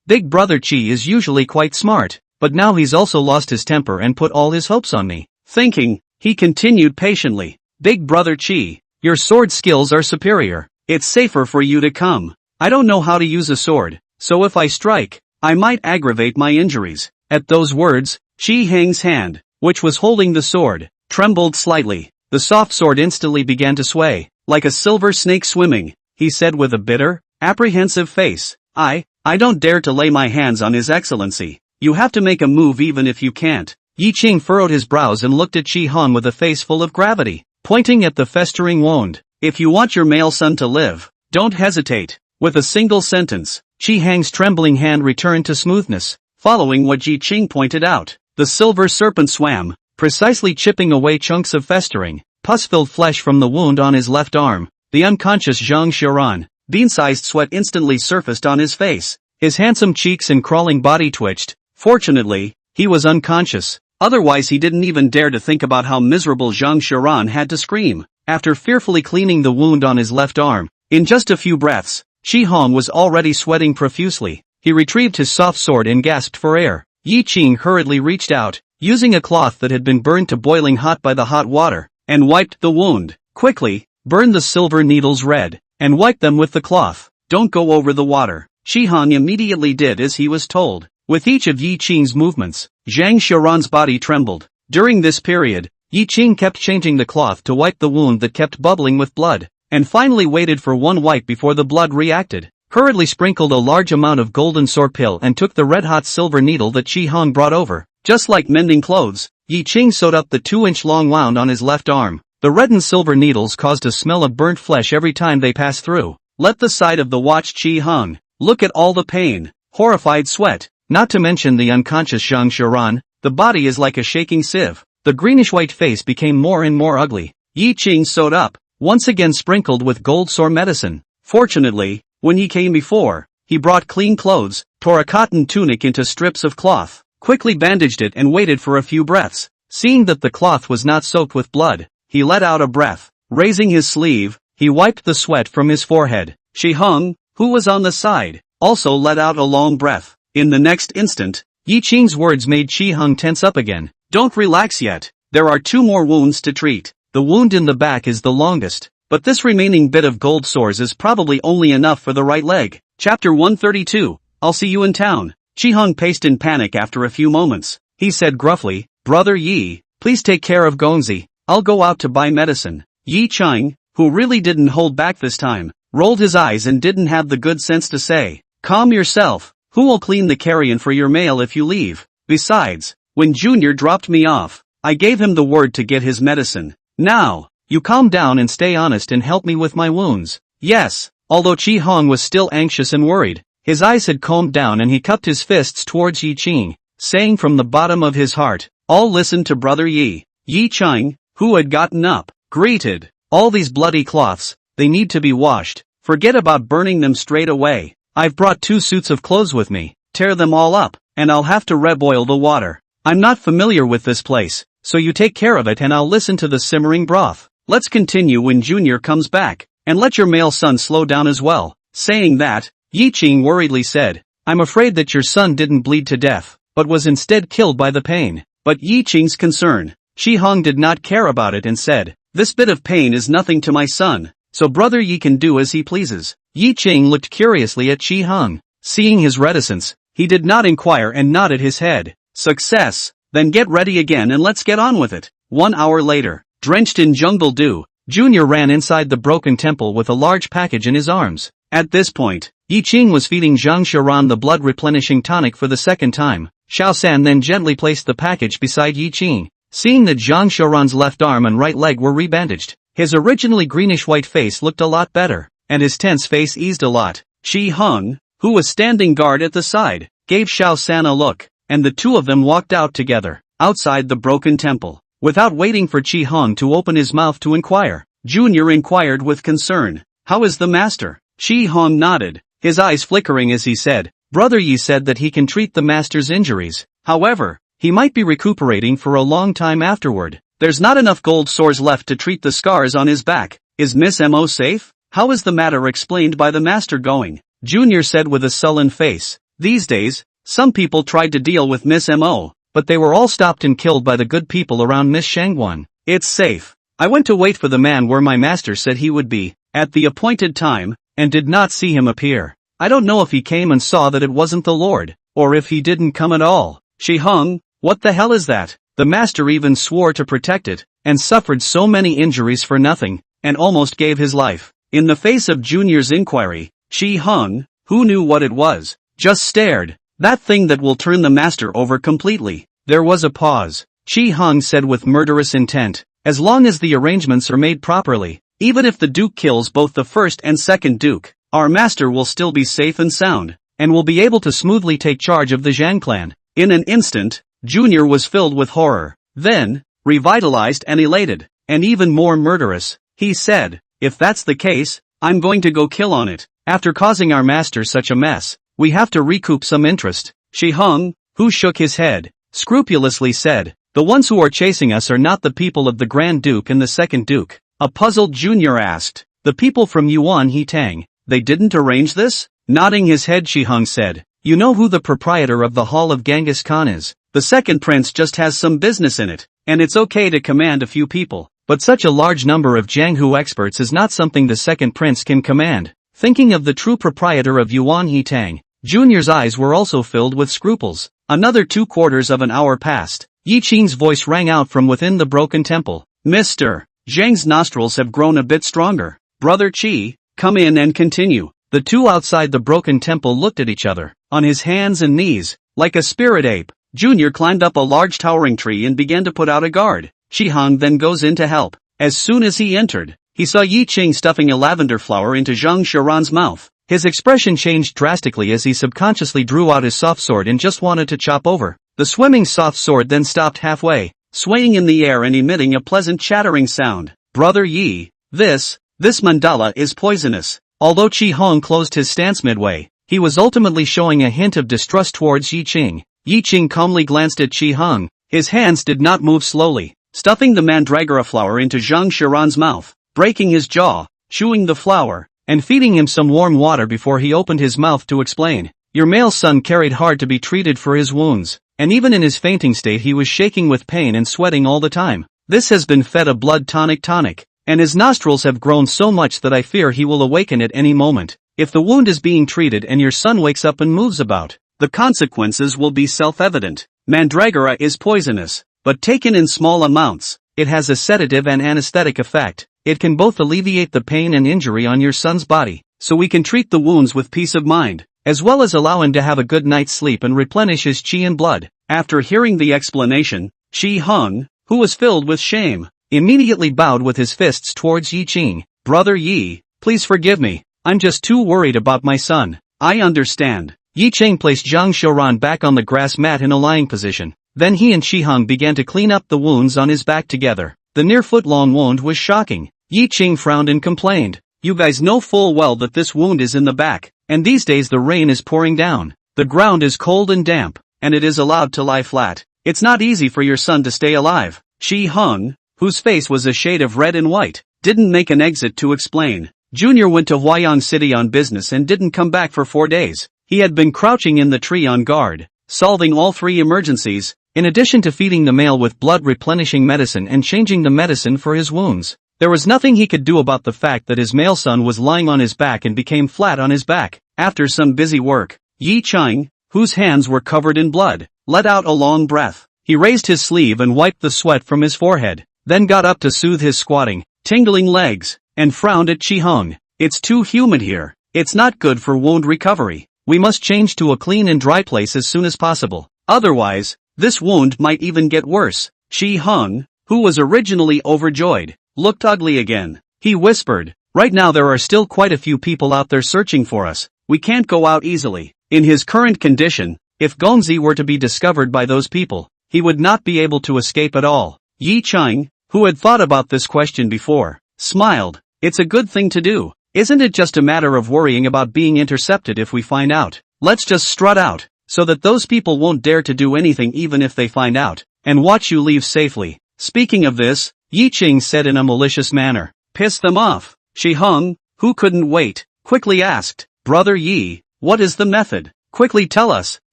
Big brother Qi is usually quite smart, but now he's also lost his temper and put all his hopes on me." Thinking, he continued patiently, "Big brother Qi, your sword skills are superior. It's safer for you to come. I don't know how to use a sword, so if I strike, I might aggravate my injuries." At those words, Qi Heng's hand, which was holding the sword, trembled slightly. The soft sword instantly began to sway, like a silver snake swimming. He said with a bitter, apprehensive face, I don't dare to lay my hands on His Excellency. You have to make a move even if you can't." Yi Qing furrowed his brows and looked at Qi Heng with a face full of gravity, pointing at the festering wound. "If you want your male son to live, don't hesitate." With a single sentence, Qi Heng's trembling hand returned to smoothness. Following what Yi Qing pointed out, the silver serpent swam, precisely chipping away chunks of festering, pus-filled flesh from the wound on his left arm. The unconscious Zhang Xiaoran, bean-sized sweat instantly surfaced on his face. His handsome cheeks and crawling body twitched. Fortunately, he was unconscious. Otherwise he didn't even dare to think about how miserable Zhang Xiaoran had to scream. After fearfully cleaning the wound on his left arm, in just a few breaths, Qi Heng was already sweating profusely. He retrieved his soft sword and gasped for air. Yi Qing hurriedly reached out, using a cloth that had been burned to boiling hot by the hot water, and wiped the wound. Quickly, burn the silver needles red, and wipe them with the cloth. Don't go over the water. Qi Heng immediately did as he was told. With each of Yi Qing's movements, Zhang Xiaoran's body trembled. During this period, Yi Qing kept changing the cloth to wipe the wound that kept bubbling with blood, and finally waited for one wipe before the blood reacted. Hurriedly sprinkled a large amount of golden sore pill and took the red-hot silver needle that Qi Hong brought over. Just like mending clothes, Yi Qing sewed up the 2-inch long wound on his left arm. The red and silver needles caused a smell of burnt flesh every time they passed through. Let the sight of the watch Qi Hong. Look at all the pain, horrified sweat, not to mention the unconscious Zhang Xiaoran. The body is like a shaking sieve. The greenish-white face became more and more ugly. Yi Qing sewed up, once again sprinkled with gold sore medicine. Fortunately, when he came before, he brought clean clothes, tore a cotton tunic into strips of cloth, quickly bandaged it and waited for a few breaths. Seeing that the cloth was not soaked with blood, he let out a breath. Raising his sleeve, he wiped the sweat from his forehead. Qi Hong, who was on the side, also let out a long breath. In the next instant, Yi Qing's words made Qi Hong tense up again. Don't relax yet. There are 2 more wounds to treat. The wound in the back is the longest, but this remaining bit of gold sores is probably only enough for the right leg. Chapter 132. I'll see you in town. Qi Hong paced in panic after a few moments. He said gruffly, Brother Yi, please take care of Gongzi. I'll go out to buy medicine. Yi Qing, who really didn't hold back this time, rolled his eyes and didn't have the good sense to say, calm yourself. Who will clean the carrion for your mail if you leave? Besides, when Junior dropped me off, I gave him the word to get his medicine. Now, you calm down and stay honest and help me with my wounds. Yes. Although Qi Hong was still anxious and worried, his eyes had calmed down and he cupped his fists towards Yi Qing, saying from the bottom of his heart, all listen to Brother Yi. Yi Qing, who had gotten up, greeted, all these bloody cloths, they need to be washed. Forget about burning them straight away. I've brought 2 suits of clothes with me. Tear them all up, and I'll have to reboil the water. I'm not familiar with this place, so you take care of it and I'll listen to the simmering broth. Let's continue when Junior comes back, and let your male son slow down as well. Saying that, Yi Qing worriedly said, I'm afraid that your son didn't bleed to death, but was instead killed by the pain. But Yi Qing's concern, Qi Hong did not care about it and said, this bit of pain is nothing to my son, so Brother Yi can do as he pleases. Yi Qing looked curiously at Qi Hong. Seeing his reticence, he did not inquire and nodded his head. Success. Then get ready again and let's get on with it. 1 hour later, drenched in jungle dew, Junior ran inside the broken temple with a large package in his arms. At this point, Yi Qing was feeding Zhang Xiaoran the blood-replenishing tonic for the second time. Xiao San then gently placed the package beside Yi Qing. Seeing that Zhang Xiaoran's left arm and right leg were rebandaged, his originally greenish-white face looked a lot better, and his tense face eased a lot. Qi Hong, who was standing guard at the side, gave Xiao San a look, and the 2 of them walked out together, outside the broken temple. Without waiting for Qi Hong to open his mouth to inquire, Junior inquired with concern, how is the master? Qi Hong nodded, his eyes flickering as he said, Brother Yi said that he can treat the master's injuries. However, he might be recuperating for a long time afterward. There's not enough gold sores left to treat the scars on his back. Is Miss Mo safe? How is the matter explained by the master going? Junior said with a sullen face. These days, some people tried to deal with Miss Mo, but they were all stopped and killed by the good people around Miss Shangguan. It's safe. I went to wait for the man where my master said he would be, at the appointed time, and did not see him appear. I don't know if he came and saw that it wasn't the Lord, or if he didn't come at all. Qi Hong, what the hell is that? The master even swore to protect it, and suffered so many injuries for nothing, and almost gave his life. In the face of Junior's inquiry, Qi Hong, who knew what it was, just stared. That thing that will turn the master over completely. There was a pause. Qi Hong said with murderous intent, as long as the arrangements are made properly, even if the Duke kills both the first and second Duke, our master will still be safe and sound, and will be able to smoothly take charge of the Zhang clan. In an instant, Junior was filled with horror. Then, revitalized and elated, and even more murderous, he said, if that's the case, I'm going to go kill on it. After causing our master such a mess, we have to recoup some interest. Qi Hong, who shook his head, scrupulously said, the ones who are chasing us are not the people of the Grand Duke and the Second Duke. A puzzled Junior asked, the people from Yuan He Tang, they didn't arrange this? Nodding his head, Qi Hong said, you know who the proprietor of the Hall of Genghis Khan is? The second prince just has some business in it, and it's okay to command a few people, but such a large number of Jianghu experts is not something the second prince can command. Thinking of the true proprietor of Yuan He Tang, Junior's eyes were also filled with scruples. Another 2/4 of an hour passed. Yi Qing's voice rang out from within the broken temple. Mr. Zhang's nostrils have grown a bit stronger. Brother Qi, come in and continue. The two outside the broken temple looked at each other, on his hands and knees, like a spirit ape. Junior climbed up a large towering tree and began to put out a guard. Shihang then goes in to help. As soon as he entered, he saw Yi Qing stuffing a lavender flower into Zhang Xiaoran's mouth. His expression changed drastically as he subconsciously drew out his soft sword and just wanted to chop over. The swimming soft sword then stopped halfway, swaying in the air and emitting a pleasant chattering sound. Brother Yi, this mandala is poisonous. Although Qi Hong closed his stance midway, he was ultimately showing a hint of distrust towards Yi Qing. Yi Qing calmly glanced at Qi Hong. His hands did not move slowly, stuffing the mandragora flower into Zhang Xiaoran's mouth, breaking his jaw, chewing the flower, and feeding him some warm water before he opened his mouth to explain. Your male son carried hard to be treated for his wounds, and even in his fainting state he was shaking with pain and sweating all the time. This has been fed a blood tonic, and his nostrils have grown so much that I fear he will awaken at any moment. If the wound is being treated and your son wakes up and moves about, the consequences will be self-evident. Mandragora is poisonous, but taken in small amounts, it has a sedative and anesthetic effect. It can both alleviate the pain and injury on your son's body, so we can treat the wounds with peace of mind, as well as allow him to have a good night's sleep and replenish his qi and blood. After hearing the explanation, Qi Hong, who was filled with shame, immediately bowed with his fists towards Yi Qing. Brother Yi, please forgive me, I'm just too worried about my son. I understand. Yi Qing placed Zhang Xiaoran back on the grass mat in a lying position. Then he and Qi Hong began to clean up the wounds on his back together. The near-foot-long wound was shocking. Yi Qing frowned and complained. You guys know full well that this wound is in the back, and these days the rain is pouring down. The ground is cold and damp, and it is allowed to lie flat. It's not easy for your son to stay alive. Qi Hong, whose face was a shade of red and white, didn't make an exit to explain. Junior went to Huayang City on business and didn't come back for 4 days. He had been crouching in the tree on guard, solving all 3 emergencies, in addition to feeding the male with blood-replenishing medicine and changing the medicine for his wounds. There was nothing he could do about the fact that his male son was lying on his back and became flat on his back. After some busy work, Yi Qing, whose hands were covered in blood, let out a long breath. He raised his sleeve and wiped the sweat from his forehead, then got up to soothe his squatting, tingling legs, and frowned at Qi Hong. It's too humid here. It's not good for wound recovery. We must change to a clean and dry place as soon as possible. Otherwise, this wound might even get worse. Qi Hong, who was originally overjoyed, looked ugly again. He whispered, right now there are still quite a few people out there searching for us. We can't go out easily. In his current condition, if Gongzi were to be discovered by those people, he would not be able to escape at all. Yi Qing, who had thought about this question before, smiled. It's a good thing to do. Isn't it just a matter of worrying about being intercepted if we find out? Let's just strut out, so that those people won't dare to do anything even if they find out, and watch you leave safely. Speaking of this, Yi Qing said in a malicious manner, piss them off. Qi Hong, who couldn't wait, quickly asked, Brother Yi, what is the method? Quickly tell us.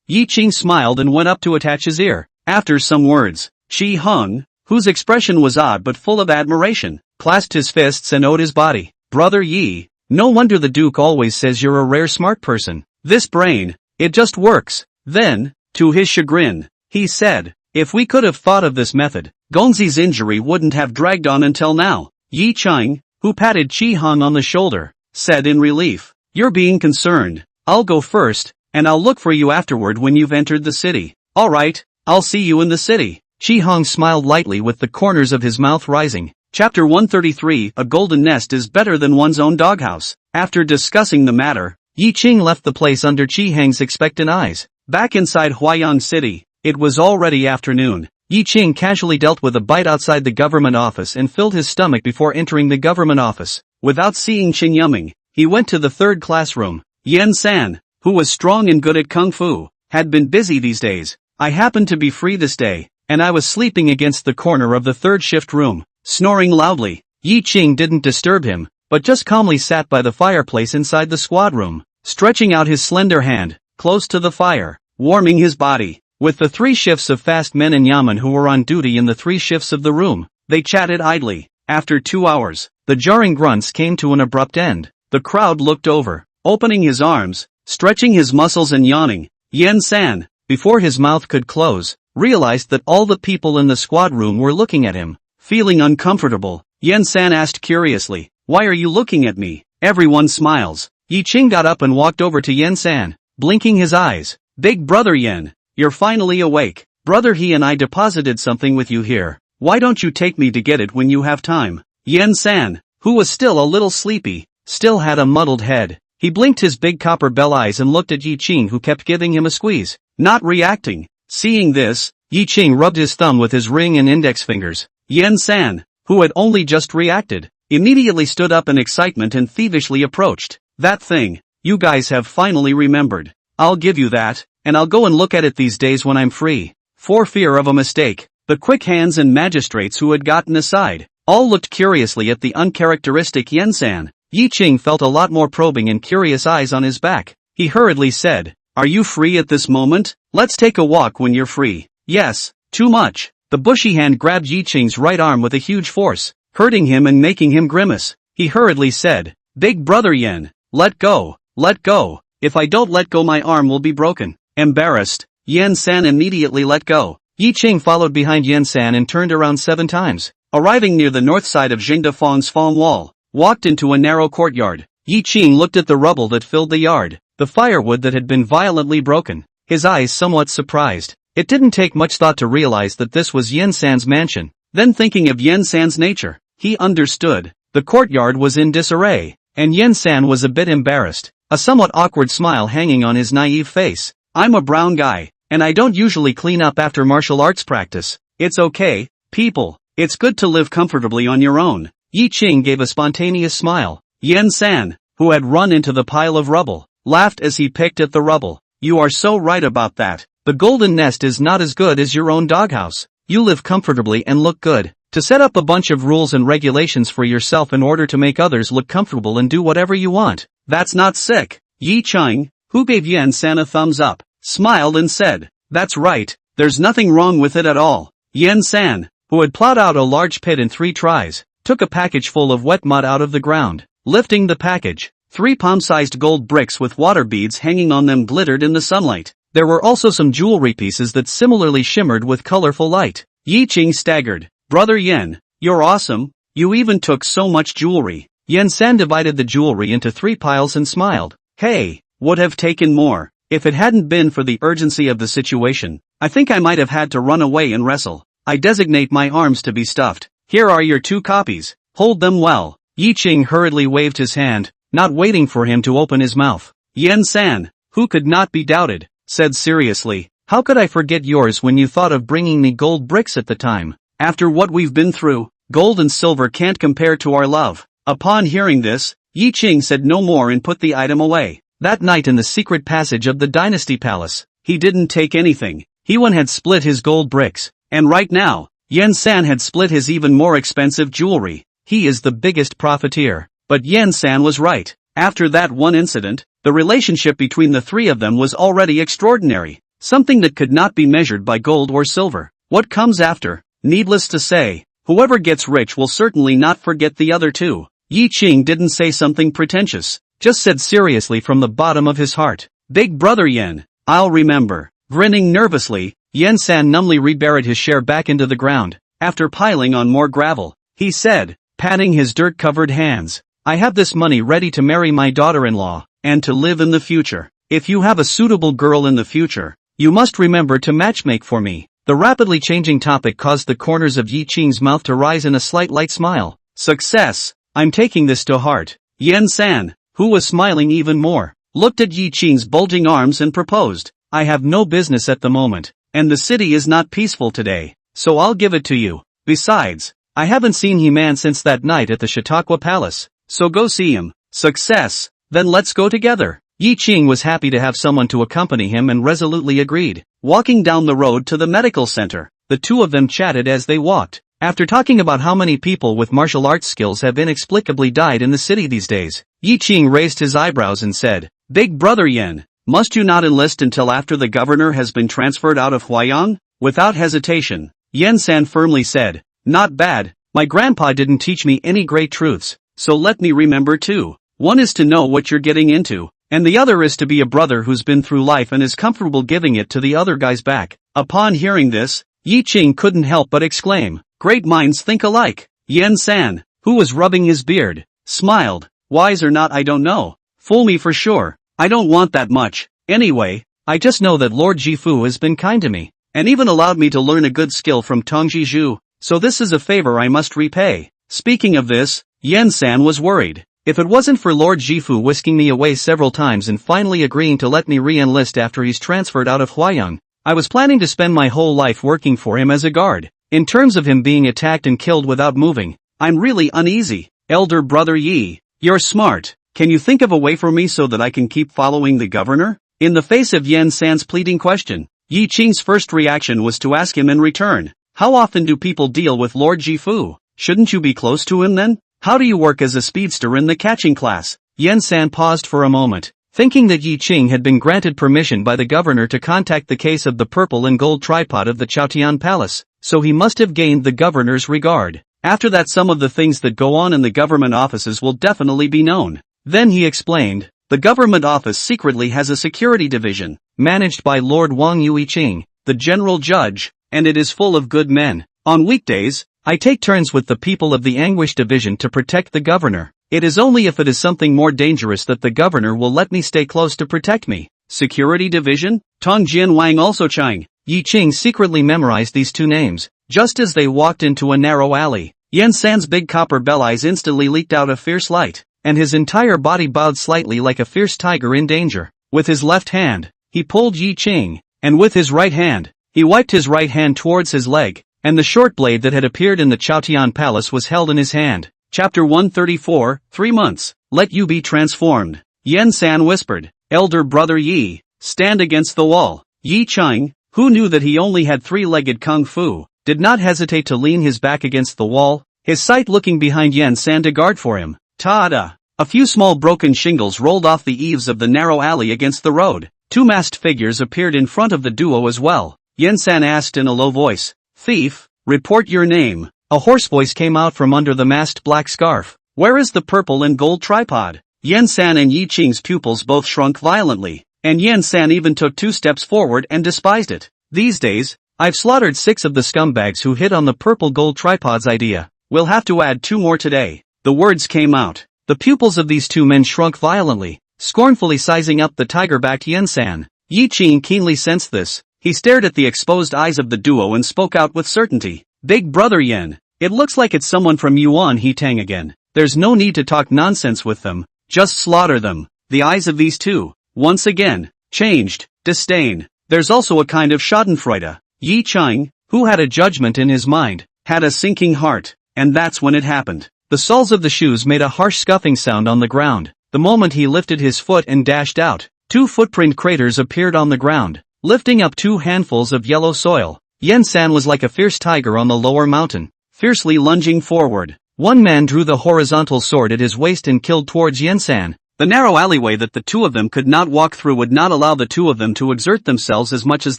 Yi Qing smiled and went up to attach his ear. After some words, Qi Hong, whose expression was odd but full of admiration, clasped his fists and owed his body. Brother Yi, no wonder the Duke always says you're a rare smart person. This brain, it just works. Then, to his chagrin, he said, if we could have thought of this method, Gongzi's injury wouldn't have dragged on until now. Yi Qing, who patted Qi Hong on the shoulder, said in relief, you're being concerned. I'll go first, and I'll look for you afterward when you've entered the city. Alright, I'll see you in the city. Qi Hong smiled lightly with the corners of his mouth rising. Chapter 133, A Golden Nest is better than one's own doghouse. After discussing the matter, Yi Qing left the place under Qi Heng's expectant eyes. Back inside Huayang City, it was already afternoon. Yi Qing casually dealt with a bite outside the government office and filled his stomach before entering the government office. Without seeing Qin Yuming, he went to the 3rd classroom. Yen San, who was strong and good at kung fu, had been busy these days. I happened to be free this day, and I was sleeping against the corner of the 3rd shift room, snoring loudly. Yi Qing didn't disturb him, but just calmly sat by the fireplace inside the squad room, stretching out his slender hand, close to the fire, warming his body. With the 3 shifts of fast men and yamen who were on duty in the 3 shifts of the room, they chatted idly. After 2 hours, the jarring grunts came to an abrupt end. The crowd looked over, opening his arms, stretching his muscles and yawning. Yen-san, before his mouth could close, realized that all the people in the squad room were looking at him. Feeling uncomfortable, Yen-san asked curiously, "Why are you looking at me?" Everyone smiles. Yi-Ching got up and walked over to Yen-san, blinking his eyes. "Big brother Yen, you're finally awake. Brother, he and I deposited something with you here. Why don't you take me to get it when you have time?" Yen-san, who was still a little sleepy, still had a muddled head. He blinked his big copper bell eyes and looked at Yi-Ching, who kept giving him a squeeze, not reacting. Seeing this, Yi-Ching rubbed his thumb with his ring and index fingers. Yen-san, who had only just reacted, immediately stood up in excitement and thievishly approached. "That thing, you guys have finally remembered. I'll give you that, and I'll go and look at it these days when I'm free." For fear of a mistake, the quick hands and magistrates who had gotten aside, all looked curiously at the uncharacteristic Yen-san. Yi-Ching felt a lot more probing and curious eyes on his back. He hurriedly said, "Are you free at this moment? Let's take a walk when you're free." "Yes, too much." The bushy hand grabbed Yi-Ching's right arm with a huge force, hurting him and making him grimace. He hurriedly said, "Big brother Yen, let go, let go. If I don't let go, my arm will be broken." Embarrassed, Yen-san immediately let go. Yi-Ching followed behind Yen-san and turned around 7 times. Arriving near the north side of Jingdafeng's Feng Wall, walked into a narrow courtyard. Yi-Ching looked at the rubble that filled the yard, the firewood that had been violently broken, his eyes somewhat surprised. It didn't take much thought to realize that this was Yen-san's mansion. Then thinking of Yen-san's nature, he understood. The courtyard was in disarray, and Yen-san was a bit embarrassed, a somewhat awkward smile hanging on his naive face. "I'm a brown guy, and I don't usually clean up after martial arts practice. It's okay, people. It's good to live comfortably on your own." Yi-Ching gave a spontaneous smile. Yen-san, who had run into the pile of rubble, laughed as he picked at the rubble. "You are so right about that. The golden nest is not as good as your own doghouse. You live comfortably and look good. To set up a bunch of rules and regulations for yourself in order to make others look comfortable and do whatever you want, that's not sick." Yi-Ching, who gave Yen-san a thumbs up, smiled and said, "That's right, there's nothing wrong with it at all." Yen-san, who had plowed out a large pit in 3 tries, took a package full of wet mud out of the ground. Lifting the package, 3 palm-sized gold bricks with water beads hanging on them glittered in the sunlight. There were also some jewelry pieces that similarly shimmered with colorful light. Yi-Ching staggered. "Brother Yen, you're awesome. You even took so much jewelry." Yen-san divided the jewelry into 3 piles and smiled. "Hey, would have taken more. If it hadn't been for the urgency of the situation, I think I might have had to run away and wrestle. I designate my arms to be stuffed. Here are your 2 copies. Hold them well." Yi-Ching hurriedly waved his hand, not waiting for him to open his mouth. Yen-san, who could not be doubted, said seriously, "How could I forget yours when you thought of bringing me gold bricks at the time? After what we've been through, gold and silver can't compare to our love." Upon hearing this, Yi-Ching said no more and put the item away. That night in the secret passage of the Dynasty Palace, he didn't take anything. He-Wan had split his gold bricks, and right now, Yen-san had split his even more expensive jewelry. He is the biggest profiteer. But Yen-san was right. After that one incident, the relationship between the 3 of them was already extraordinary, something that could not be measured by gold or silver. What comes after? Needless to say, whoever gets rich will certainly not forget the other 2. Yi-Ching didn't say something pretentious, just said seriously from the bottom of his heart, "Big brother Yen, I'll remember." Grinning nervously, Yen-san numbly reburied his share back into the ground. After piling on more gravel, he said, patting his dirt-covered hands, "I have this money ready to marry my daughter-in-law, and to live in the future. If you have a suitable girl in the future, you must remember to matchmake for me." The rapidly changing topic caused the corners of Yi-Ching's mouth to rise in a slight light smile. "Success! I'm taking this to heart." Yen-san, who was smiling even more, looked at Yi-Ching's bulging arms and proposed, "I have no business at the moment, and the city is not peaceful today, so I'll give it to you. Besides, I haven't seen He-Man since that night at the Chautauqua Palace, so go see him." "Success! Then let's go together." Yi-Ching was happy to have someone to accompany him and resolutely agreed. Walking down the road to the medical center, the 2 of them chatted as they walked. After talking about how many people with martial arts skills have inexplicably died in the city these days, Yi-Ching raised his eyebrows and said, "Big brother Yen, must you not enlist until after the governor has been transferred out of Huayang?" Without hesitation, Yen-san firmly said, "Not bad. My grandpa didn't teach me any great truths, so let me remember too. One is to know what you're getting into. and the other is to be a brother who's been through life and is comfortable giving it to the other guy's back. Upon hearing this, Yi Ching couldn't help but exclaim, "Great minds think alike." Yen San, who was rubbing his beard, smiled. "Wise or not I don't know. Fool me for sure. I don't want that much. Anyway, I just know that Lord Jifu has been kind to me, and even allowed me to learn a good skill from Tongji Zhu, so this is a favor I must repay." Speaking of this, Yen San was worried. If it wasn't for Lord Jifu whisking me away several times and finally agreeing to let me re-enlist after he's transferred out of Huayang, I was planning to spend my whole life working for him as a guard. In terms of him being attacked and killed without moving, I'm really uneasy. Elder brother Yi, you're smart. Can you think of a way for me so that I can keep following the governor? In the face of Yen San's pleading question, Yi Qing's first reaction was to ask him in return, "How often do people deal with Lord Jifu? Shouldn't you be close to him then? How do you work as a speedster in the catching class?" Yen San paused for a moment, thinking that Yi Qing had been granted permission by the governor to contact the case of the purple and gold tripod of the Chaotian Palace, so he must have gained the governor's regard. After that, some of the things that go on in the government offices will definitely be known. Then he explained, "The government office secretly has a security division, managed by Lord Wang Yuiqing, the general judge, and it is full of good men. On weekdays, I take turns with the people of the Anguish division to protect the governor. It is only if it is something more dangerous that the governor will let me stay close to protect me." Security division? Tong Jian Wang also chang. Yi Qing secretly memorized these two names. Just as they walked into a narrow alley, Yen San's big copper bell eyes instantly leaked out a fierce light, and his entire body bowed slightly like a fierce tiger in danger. With his left hand, he pulled Yi Qing, and with his right hand, he wiped his right hand towards his leg, and the short blade that had appeared in the Chaotian Palace was held in his hand. Chapter 134, 3 months. "Let you be transformed," Yen San whispered. "Elder brother Yi, stand against the wall." Yi Qing, who knew that he only had three-legged kung fu, did not hesitate to lean his back against the wall, his sight looking behind Yen San to guard for him. Ta-da! A few small broken shingles rolled off the eaves of the narrow alley against the road. Two masked figures appeared in front of the duo as well. Yen San asked in a low voice, "Thief, report your name." A hoarse voice came out from under the masked black scarf. "Where is the purple and gold tripod?" Yen San and Yi Qing's pupils both shrunk violently, and Yen San even took 2 steps forward and despised it. "These days, I've slaughtered 6 of the scumbags who hit on the purple gold tripod's idea. We'll have to add 2 more today." The words came out. The pupils of these 2 men shrunk violently, scornfully sizing up the tiger-backed Yen San. Yi Qing keenly sensed this. He stared at the exposed eyes of the duo and spoke out with certainty. "Big brother Yen, it looks like it's someone from Yuan He-Tang again. There's no need to talk nonsense with them, just slaughter them." The eyes of these 2, once again, changed. Disdain. There's also a kind of schadenfreude. Yi Qing, who had a judgment in his mind, had a sinking heart, and that's when it happened. The soles of the shoes made a harsh scuffing sound on the ground. The moment he lifted his foot and dashed out, 2 footprint craters appeared on the ground, lifting up 2 handfuls of yellow soil. Yen San was like a fierce tiger on the lower mountain, fiercely lunging forward. One man drew the horizontal sword at his waist and killed towards Yen San. The narrow alleyway that the 2 of them could not walk through would not allow the 2 of them to exert themselves as much as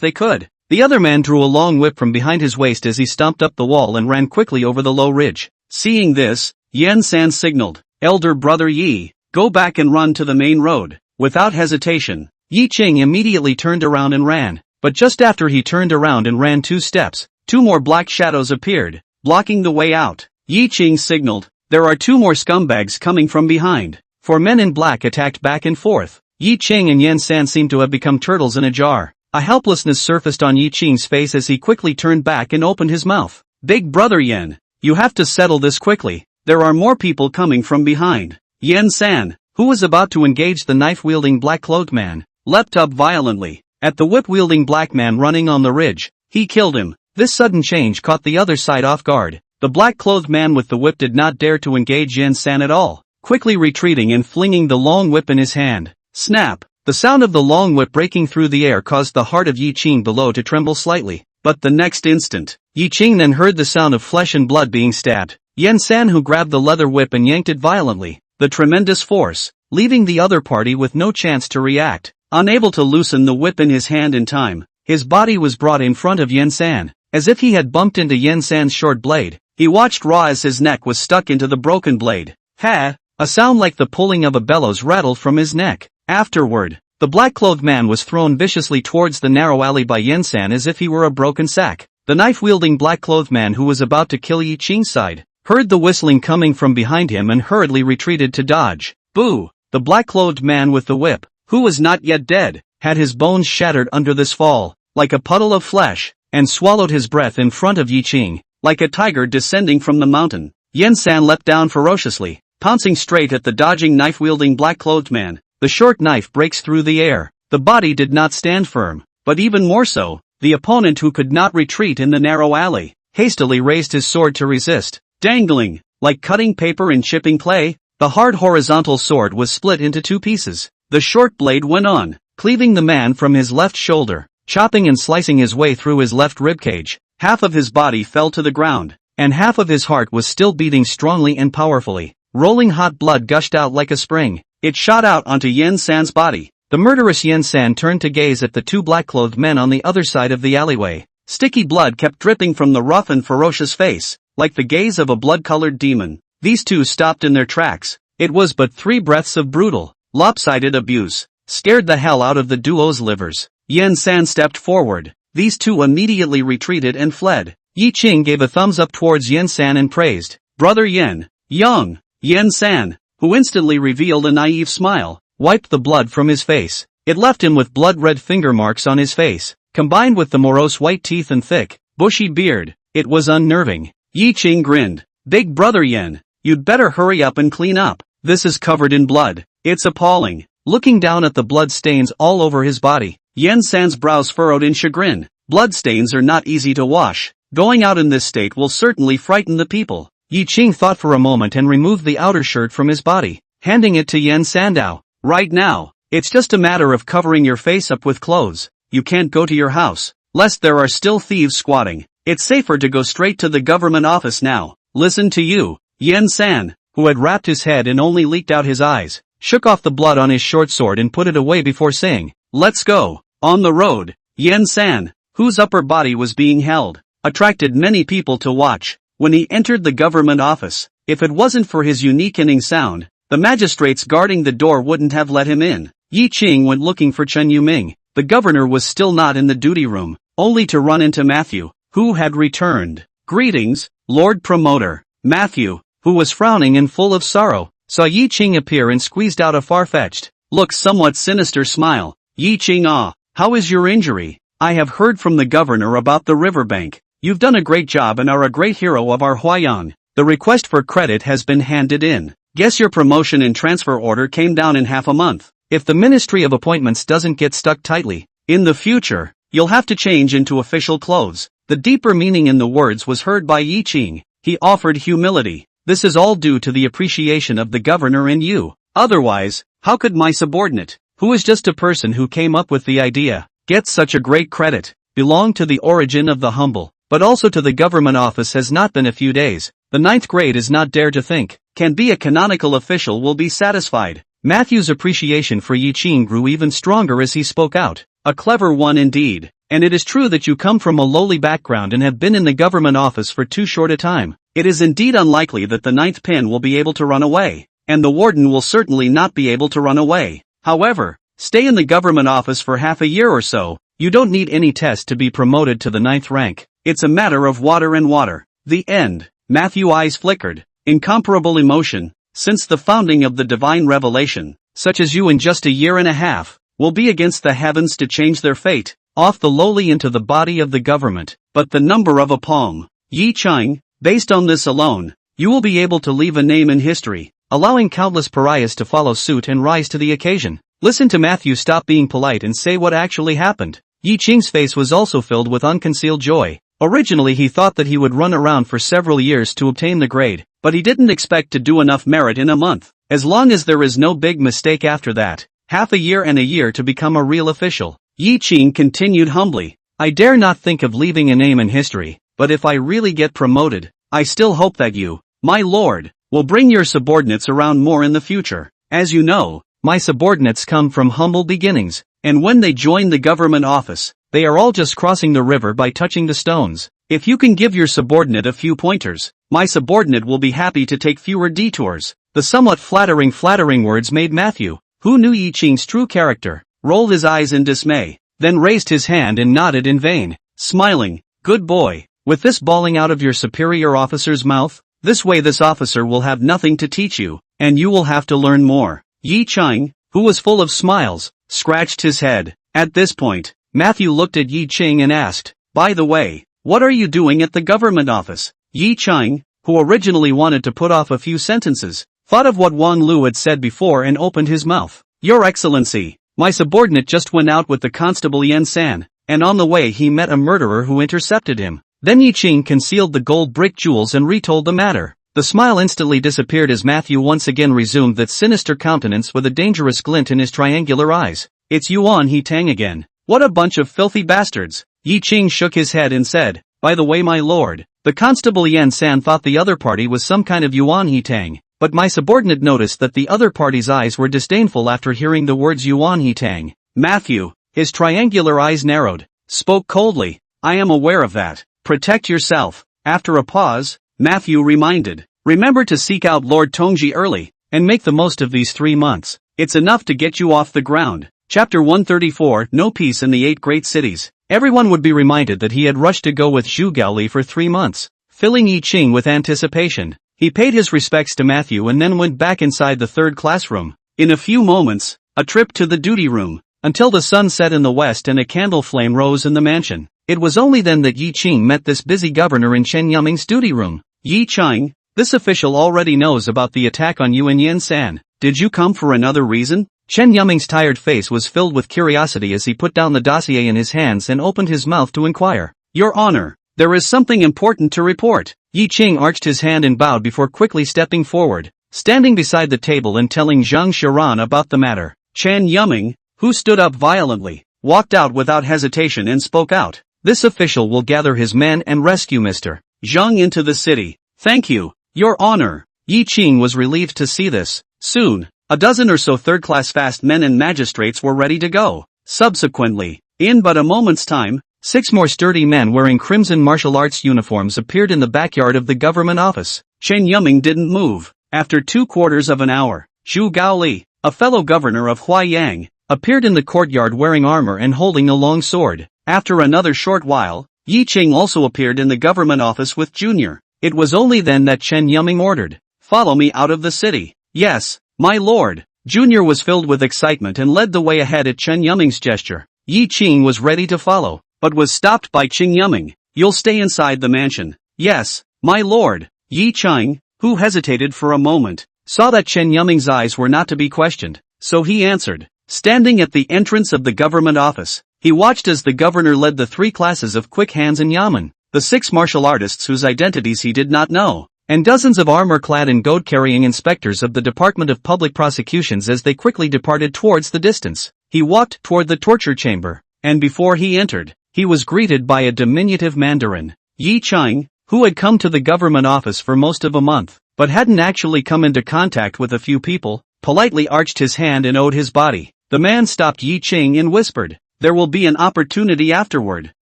they could. The other man drew a long whip from behind his waist as he stomped up the wall and ran quickly over the low ridge. Seeing this, Yen San signaled, "Elder brother Yi, go back and run to the main road." Without hesitation, Yi Qing immediately turned around and ran, but just after he turned around and ran 2 steps, 2 more black shadows appeared, blocking the way out. Yi Qing signaled, "There are 2 more scumbags coming from behind." 4 men in black attacked back and forth. Yi Qing and Yen San seemed to have become turtles in a jar. A helplessness surfaced on Yi Qing's face as he quickly turned back and opened his mouth. "Big brother Yen, you have to settle this quickly. There are more people coming from behind." Yen San, who was about to engage the knife-wielding black-cloaked man, leapt up violently. At the whip-wielding black man running on the ridge, he killed him. This sudden change caught the other side off guard. The black-clothed man with the whip did not dare to engage Yen San at all, quickly retreating and flinging the long whip in his hand. Snap! The sound of the long whip breaking through the air caused the heart of Yi Qing below to tremble slightly. But the next instant, Yi Qing then heard the sound of flesh and blood being stabbed. Yen San who grabbed the leather whip and yanked it violently, the tremendous force, leaving the other party with no chance to react. Unable to loosen the whip in his hand in time, his body was brought in front of Yen San, as if he had bumped into Yen San's short blade. He watched raw as his neck was stuck into the broken blade. Ha! A sound like the pulling of a bellows rattled from his neck. Afterward, the black-clothed man was thrown viciously towards the narrow alley by Yen-san as if he were a broken sack. The knife-wielding black-clothed man who was about to kill Yi Qing sighed, heard the whistling coming from behind him and hurriedly retreated to dodge. Boo! The black-clothed man with the whip, who was not yet dead, had his bones shattered under this fall, like a puddle of flesh, and swallowed his breath in front of Yi Qing, like a tiger descending from the mountain. Yen-san leapt down ferociously, pouncing straight at the dodging knife-wielding black-clothed man. The short knife breaks through the air. The body did not stand firm, but even more so, the opponent who could not retreat in the narrow alley, hastily raised his sword to resist. Dangling, like cutting paper in chipping clay, the hard horizontal sword was split into two pieces. The short blade went on, cleaving the man from his left shoulder, chopping and slicing his way through his left ribcage. Half of his body fell to the ground, and half of his heart was still beating strongly and powerfully. Rolling hot blood gushed out like a spring. It shot out onto Yen-san's body. The murderous Yen-san turned to gaze at the two black-clothed men on the other side of the alleyway. Sticky blood kept dripping from the rough and ferocious face, like the gaze of a blood-colored demon. These two stopped in their tracks. It was but 3 breaths of brutal, lopsided abuse. Scared the hell out of the duo's livers. Yen-san stepped forward. These two immediately retreated and fled. Yi Qing gave a thumbs up towards Yen-san and praised, "Brother Yen." Young Yen-san, who instantly revealed a naive smile, wiped the blood from his face. It left him with blood-red finger marks on his face, combined with the morose white teeth and thick, bushy beard. It was unnerving. Yi Qing grinned. "Big brother Yen, you'd better hurry up and clean up. This is covered in blood. It's appalling." Looking down at the blood stains all over his body, Yen-san's brows furrowed in chagrin. Blood stains are not easy to wash. Going out in this state will certainly frighten the people. Yi Qing thought for a moment and removed the outer shirt from his body, handing it to Yen-san. "Right now, it's just a matter of covering your face up with clothes. You can't go to your house, lest there are still thieves squatting. It's safer to go straight to the government office now." "Listen to you." Yen-san, who had wrapped his head and only leaked out his eyes, shook off the blood on his short sword and put it away before saying, "Let's go." On the road, Yen-san, whose upper body was being held, attracted many people to watch. When he entered the government office, if it wasn't for his unique inning sound, the magistrates guarding the door wouldn't have let him in. Yi Qing went looking for Chen Yuming. The governor was still not in the duty room, only to run into Matthew, who had returned. "Greetings, Lord Promoter." Matthew, who was frowning and full of sorrow, saw Yi Qing appear and squeezed out a far-fetched, look somewhat sinister smile. "Yi Qing, how is your injury? I have heard from the governor about the riverbank. You've done a great job and are a great hero of our Huayan. The request for credit has been handed in. Guess your promotion and transfer order came down in half a month. If the Ministry of Appointments doesn't get stuck tightly, in the future, you'll have to change into official clothes." The deeper meaning in the words was heard by Yi Qing. He offered humility. "This is all due to the appreciation of the governor and you. Otherwise, how could my subordinate, who is just a person who came up with the idea, get such a great credit? Belong to the origin of the humble, but also to the government office has not been a few days. The 9th grade is not dare to think, can be a canonical official will be satisfied." Matthew's appreciation for Yi Qing grew even stronger as he spoke out. "A clever one indeed. And it is true that you come from a lowly background and have been in the government office for too short a time. It is indeed unlikely that the 9th pen will be able to run away, and the warden will certainly not be able to run away. However, stay in the government office for half a year or so. You don't need any test to be promoted to the 9th rank. It's a matter of water and water." The end. Matthew's eyes flickered. Incomparable emotion. Since the founding of the divine revelation, such as you in just a year and a half, will be against the heavens to change their fate, off the lowly into the body of the government, but the number of a palm. Yi Qing, based on this alone, you will be able to leave a name in history, allowing countless pariahs to follow suit and rise to the occasion. Listen to Matthew stop being polite and say what actually happened. Yi Qing's face was also filled with unconcealed joy. Originally he thought that he would run around for several years to obtain the grade, but he didn't expect to do enough merit in a month. As long as there is no big mistake after that, half a year and a year to become a real official. Yi Qing continued humbly, "I dare not think of leaving a name in history, but if I really get promoted, I still hope that you, my lord, will bring your subordinates around more in the future. As you know, my subordinates come from humble beginnings, and when they join the government office, they are all just crossing the river by touching the stones. If you can give your subordinate a few pointers, my subordinate will be happy to take fewer detours." The somewhat flattering words made Matthew, who knew Yi Qing's true character, rolled his eyes in dismay, then raised his hand and nodded in vain, smiling. Good boy, with this bawling out of your superior officer's mouth, this way this officer will have nothing to teach you, and you will have to learn more. Yi Qing, who was full of smiles, scratched his head. At this point, Matthew looked at Yi Qing and asked, by the way, what are you doing at the government office? Yi Qing, who originally wanted to put off a few sentences, thought of what Wang Lu had said before and opened his mouth. Your Excellency, my subordinate just went out with the constable Yan San, and on the way he met a murderer who intercepted him. Then Yi Qing concealed the gold brick jewels and retold the matter. The smile instantly disappeared as Matthew once again resumed that sinister countenance with a dangerous glint in his triangular eyes. It's Yuan He Tang again. What a bunch of filthy bastards. Yi Qing shook his head and said, by the way my lord, the constable Yan San thought the other party was some kind of Yuan He Tang, but my subordinate noticed that the other party's eyes were disdainful after hearing the words Yuan He Tang. Matthew, his triangular eyes narrowed, spoke coldly, I am aware of that. Protect yourself. After a pause, Matthew reminded, remember to seek out Lord Tongji early, and make the most of these 3 months. It's enough to get you off the ground. Chapter 134, No Peace in the 8 Great Cities. Everyone would be reminded that he had rushed to go with Zhu Gaoli for 3 months, filling Yi Qing with anticipation. He paid his respects to Matthew and then went back inside the 3rd classroom. In a few moments, a trip to the duty room, until the sun set in the west and a candle flame rose in the mansion. It was only then that Yi Qing met this busy governor in Chen Yuming's duty room. Yi Qing, this official already knows about the attack on you and Yan San. Did you come for another reason? Chen Yuming's tired face was filled with curiosity as he put down the dossier in his hands and opened his mouth to inquire. Your Honor, there is something important to report. Yi Qing arched his hand and bowed before quickly stepping forward, standing beside the table and telling Zhang Shiran about the matter. Chen Yuming, who stood up violently, walked out without hesitation and spoke out. This official will gather his men and rescue Mr. Zhang into the city. Thank you, Your Honor. Yi Qing was relieved to see this. Soon, a dozen or so third-class fast men and magistrates were ready to go. Subsequently, in but a moment's time, 6 more sturdy men wearing crimson martial arts uniforms appeared in the backyard of the government office. Chen Yuming didn't move. After 2/4 of an hour, Zhu Gaoli, a fellow governor of Huaiyang, appeared in the courtyard wearing armor and holding a long sword. After another short while, Yi Qing also appeared in the government office with Junior. It was only then that Chen Yuming ordered, follow me out of the city. Yes, my lord. Junior was filled with excitement and led the way ahead at Chen Yuming's gesture. Yi Qing was ready to follow, but was stopped by Chen Yuming. You'll stay inside the mansion. Yes, my lord. Yi Qing, who hesitated for a moment, saw that Chen Yuming's eyes were not to be questioned, so he answered. Standing at the entrance of the government office, he watched as the governor led the 3 classes of quick hands in Yamen, the 6 martial artists whose identities he did not know, and dozens of armor-clad and goad-carrying inspectors of the Department of Public Prosecutions as they quickly departed towards the distance. He walked toward the torture chamber, and before he entered, he was greeted by a diminutive Mandarin. Yi Qing, who had come to the government office for most of a month, but hadn't actually come into contact with a few people, politely arched his hand and owed his body. The man stopped Yi Qing and whispered, there will be an opportunity afterward.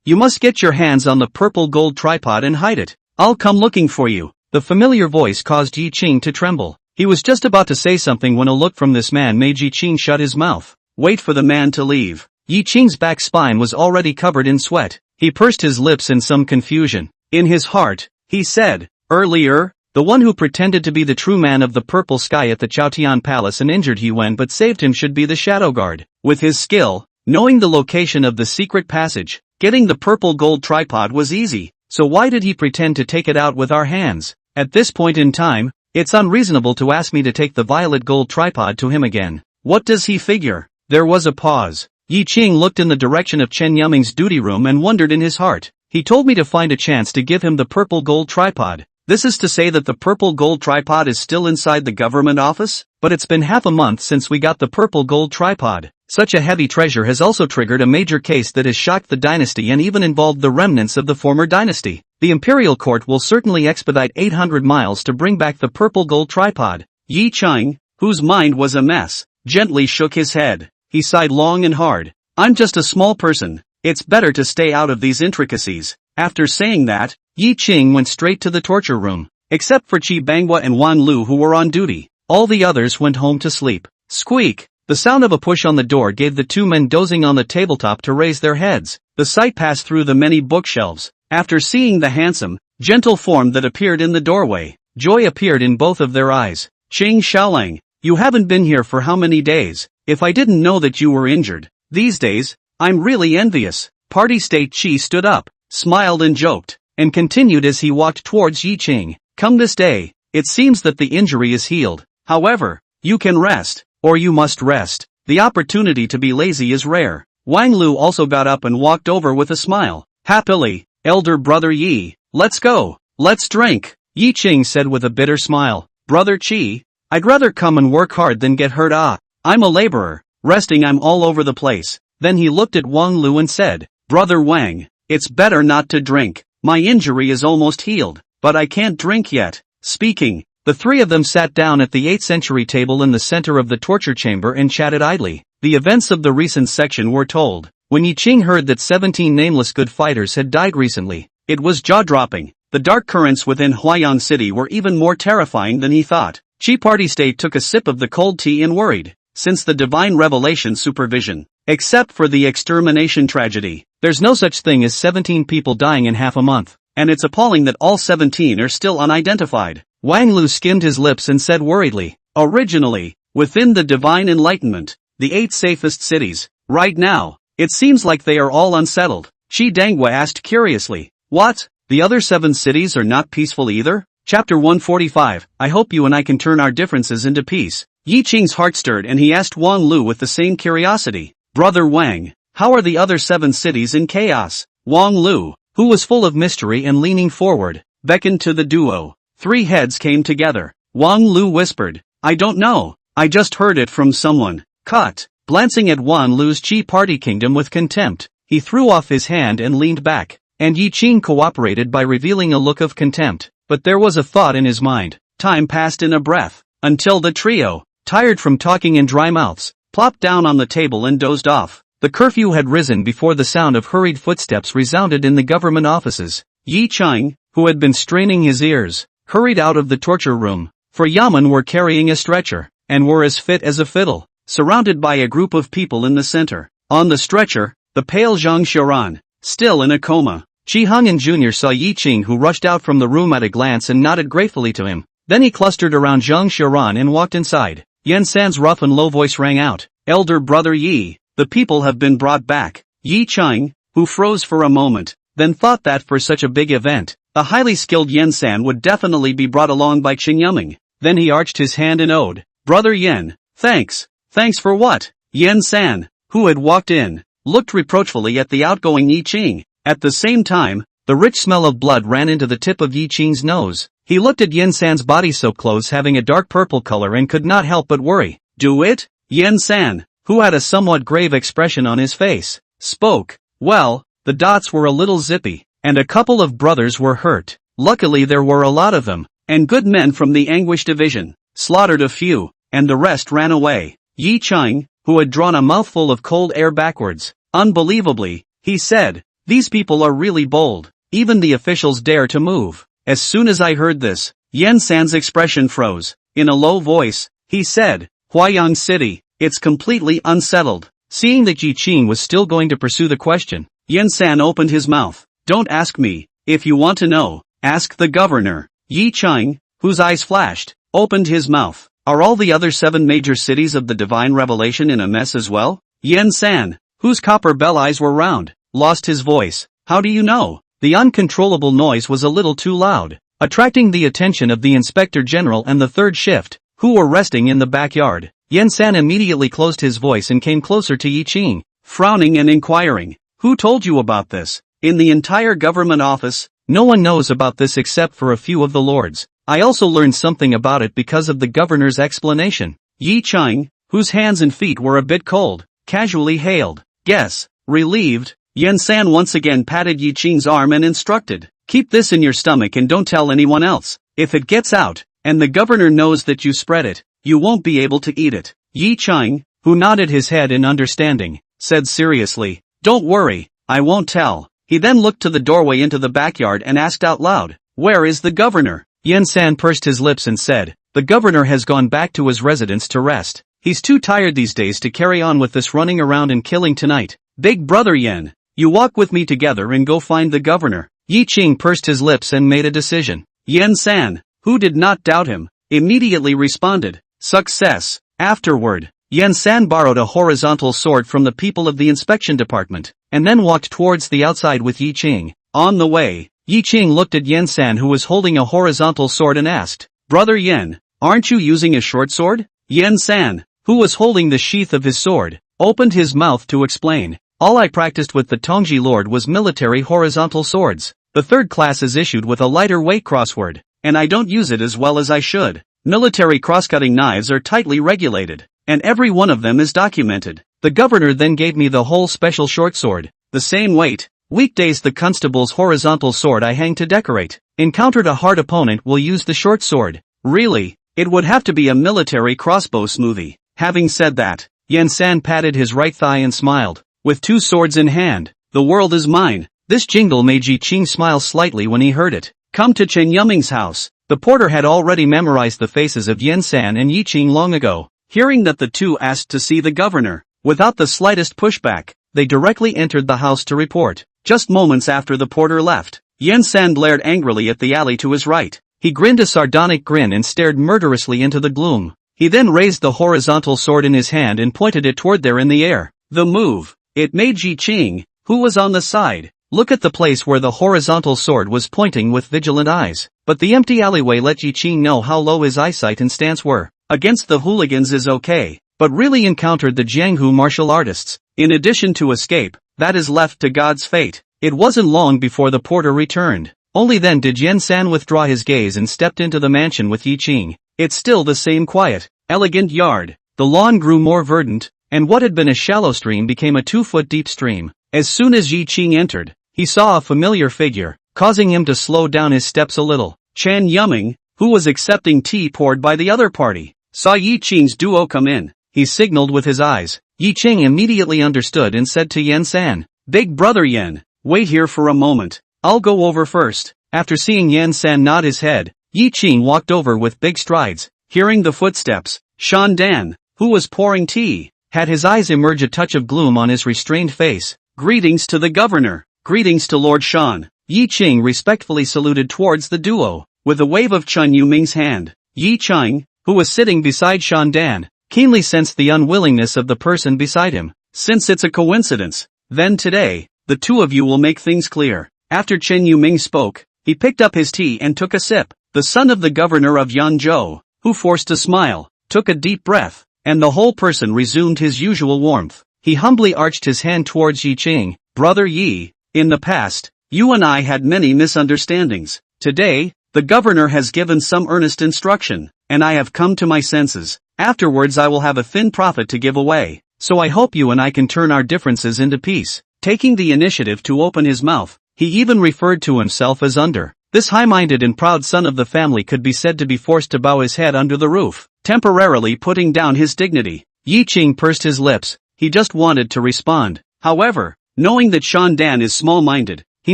You must get your hands on the purple gold tripod and hide it. I'll come looking for you. The familiar voice caused Yi Qing to tremble. He was just about to say something when a look from this man made Yi Qing shut his mouth. Wait for the man to leave. Yi Qing's back spine was already covered in sweat. He pursed his lips in some confusion. In his heart, he said, earlier, the one who pretended to be the true man of the purple sky at the Chaotian Palace and injured He Wen but saved him should be the Shadow Guard. With his skill, knowing the location of the secret passage, getting the purple gold tripod was easy, so why did he pretend to take it out with our hands? At this point in time, it's unreasonable to ask me to take the violet gold tripod to him again. What does he figure? There was a pause. Yi Qing looked in the direction of Chen Yuming's duty room and wondered in his heart. He told me to find a chance to give him the purple gold tripod. This is to say that the purple gold tripod is still inside the government office? But it's been half a month since we got the purple gold tripod. Such a heavy treasure has also triggered a major case that has shocked the dynasty and even involved the remnants of the former dynasty. The imperial court will certainly expedite 800 miles to bring back the purple gold tripod. Yi Qing, whose mind was a mess, gently shook his head. He sighed long and hard. I'm just a small person. It's better to stay out of these intricacies. After saying that, Yi Qing went straight to the torture room. Except for Qi Bangwa and Wan Lu who were on duty, all the others went home to sleep. Squeak! The sound of a push on the door gave the two men dozing on the tabletop to raise their heads. The sight passed through the many bookshelves. After seeing the handsome, gentle form that appeared in the doorway, joy appeared in both of their eyes. Ching Xiaolang, you haven't been here for how many days? If I didn't know that you were injured these days, I'm really envious. Party State Chi stood up, smiled and joked, and continued as he walked towards Yi Qing. Come this day, it seems that the injury is healed. However, you can rest, or you must rest. The opportunity to be lazy is rare. Wang Lu also got up and walked over with a smile. Happily, elder brother Yi, let's go, let's drink. Yi Qing said with a bitter smile. Brother Qi, I'd rather come and work hard than get hurt. I'm a laborer, resting I'm all over the place. Then he looked at Wang Lu and said, Brother Wang, it's better not to drink. My injury is almost healed, but I can't drink yet. Speaking, the three of them sat down at the 8th century table in the center of the torture chamber and chatted idly. The events of the recent section were told. When Yi Qing heard that 17 nameless good fighters had died recently, it was jaw-dropping. The dark currents within Huayang City were even more terrifying than he thought. Chi Party State took a sip of the cold tea and worried. Since the divine revelation supervision, except for the extermination tragedy, there's no such thing as 17 people dying in half a month, and it's appalling that all 17 are still unidentified. Wang Lu skimmed his lips and said worriedly, originally, within the divine enlightenment, the 8 safest cities, right now, it seems like they are all unsettled. Shi Dangwa asked curiously, what, the other 7 cities are not peaceful either? Chapter 145, I hope you and I can turn our differences into peace. Yi Qing's heart stirred and he asked Wang Lu with the same curiosity. Brother Wang, how are the other 7 cities in chaos? Wang Lu, who was full of mystery and leaning forward, beckoned to the duo. 3 heads came together. Wang Lu whispered, I don't know, I just heard it from someone. Cut. Glancing at Wang Lu's Chi Party Kingdom with contempt, he threw off his hand and leaned back, and Yi Qing cooperated by revealing a look of contempt. But there was a thought in his mind. Time passed in a breath, until the trio, tired from talking in dry mouths, plopped down on the table and dozed off. The curfew had risen before the sound of hurried footsteps resounded in the government offices. Yi Qing, who had been straining his ears, hurried out of the torture room, for Yamen were carrying a stretcher, and were as fit as a fiddle, surrounded by a group of people in the center. On the stretcher, the pale Zhang Xiaoran, still in a coma. Chi Hongyan Jr. saw Yi Qing, who rushed out from the room at a glance and nodded gratefully to him. Then he clustered around Zhang Xiaoran and walked inside. Yan San's rough and low voice rang out. Elder brother Yi, the people have been brought back. Yi Qing, who froze for a moment, then thought that for such a big event, a highly skilled Yan San would definitely be brought along by Qing Yuming. Then he arched his hand and owed. Brother Yan, thanks. Thanks for what? Yan San, who had walked in, looked reproachfully at the outgoing Yi Qing. At the same time, the rich smell of blood ran into the tip of Yi Qing's nose. He looked at Yan San's body-soaked clothes having a dark purple color and could not help but worry. Do it? Yan San, who had a somewhat grave expression on his face, spoke. Well, the dots were a little zippy, and a couple of brothers were hurt. Luckily there were a lot of them, and good men from the Anguish division, slaughtered a few, and the rest ran away. Yi Qing, who had drawn a mouthful of cold air backwards, unbelievably, he said, these people are really bold, even the officials dare to move. As soon as I heard this, Yan San's expression froze. In a low voice, he said, Huayang City, it's completely unsettled. Seeing that Yi Qing was still going to pursue the question, Yan San opened his mouth. Don't ask me, if you want to know, ask the governor. Yi Qing, whose eyes flashed, opened his mouth. Are all the other 7 major cities of the divine revelation in a mess as well? Yan San, whose copper bell eyes were round, lost his voice. How do you know? The uncontrollable noise was a little too loud, attracting the attention of the Inspector General and the 3rd shift, who were resting in the backyard. Yan San immediately closed his voice and came closer to Yi Qing, frowning and inquiring, who told you about this? In the entire government office, no one knows about this except for a few of the lords. I also learned something about it because of the governor's explanation. Yi Qing, whose hands and feet were a bit cold, casually hailed. Guess, relieved. Yan San once again patted Yi Qing's arm and instructed, keep this in your stomach and don't tell anyone else. If it gets out, and the governor knows that you spread it, you won't be able to eat it. Yi Qing, who nodded his head in understanding, said seriously, don't worry, I won't tell. He then looked to the doorway into the backyard and asked out loud, where is the governor? Yan San pursed his lips and said, the governor has gone back to his residence to rest. He's too tired these days to carry on with this running around and killing tonight. Big brother Yen, you walk with me together and go find the governor. Yi Qing pursed his lips and made a decision. Yen-san, who did not doubt him, immediately responded, success. Afterward, Yen-san borrowed a horizontal sword from the people of the inspection department, and then walked towards the outside with Yi Qing. On the way, Yi Qing looked at Yen-san, who was holding a horizontal sword, and asked, Brother Yen, aren't you using a short sword? Yen-san, who was holding the sheath of his sword, opened his mouth to explain. All I practiced with the Tongji Lord was military horizontal swords. The third class is issued with a lighter weight crossword, and I don't use it as well as I should. Military crosscutting knives are tightly regulated, and every one of them is documented. The governor then gave me the whole special short sword, the same weight. Weekdays the constable's horizontal sword I hang to decorate. Encountered a hard opponent will use the short sword. Really, it would have to be a military crossbow smoothie. Having said that, Yen-san patted his right thigh and smiled. With two swords in hand, the world is mine. This jingle made Yi Qing smile slightly when he heard it. Come to Chen Yuming's house. The porter had already memorized the faces of Yen-san and Yi Qing long ago. Hearing that the two asked to see the governor, without the slightest pushback, they directly entered the house to report. Just moments after the porter left, Yen-san glared angrily at the alley to his right. He grinned a sardonic grin and stared murderously into the gloom. He then raised the horizontal sword in his hand and pointed it toward there in the air. The move, it made Yi Qing, who was on the side, look at the place where the horizontal sword was pointing with vigilant eyes. But the empty alleyway let Yi Qing know how low his eyesight and stance were. Against the hooligans is okay, but really encountered the Jianghu martial artists. In addition to escape, that is left to God's fate. It wasn't long before the porter returned. Only then did Yen-san withdraw his gaze and stepped into the mansion with Yi Qing. It's still the same quiet, elegant yard. The lawn grew more verdant, and what had been a shallow stream became a 2-foot deep stream. As soon as Yi Qing entered, he saw a familiar figure, causing him to slow down his steps a little. Chen Yuming, who was accepting tea poured by the other party, saw Yi Qing's duo come in. He signaled with his eyes. Yi Qing immediately understood and said to Yen-san, Big brother Yen, wait here for a moment. I'll go over first. After seeing Yen-san nod his head, Yi Qing walked over with big strides. Hearing the footsteps, Shan Dan, who was pouring tea, had his eyes emerge a touch of gloom on his restrained face. Greetings to the governor. Greetings to Lord Shan. Yi Qing respectfully saluted towards the duo, with a wave of Chen Yuming's hand. Yi Qing, who was sitting beside Shan Dan, keenly sensed the unwillingness of the person beside him. Since it's a coincidence, then today, the two of you will make things clear. After Chen Yuming spoke, he picked up his tea and took a sip. The son of the governor of Yanzhou, who forced a smile, took a deep breath, and the whole person resumed his usual warmth. He humbly arched his hand towards Yi Qing. Brother Yi, in the past, you and I had many misunderstandings. Today, the governor has given some earnest instruction, and I have come to my senses. Afterwards I will have a thin profit to give away, so I hope you and I can turn our differences into peace. Taking the initiative to open his mouth, he even referred to himself as under. This high-minded and proud son of the family could be said to be forced to bow his head under the roof, temporarily putting down his dignity. Yi Qing pursed his lips. He just wanted to respond. However, knowing that Shan Dan is small-minded, he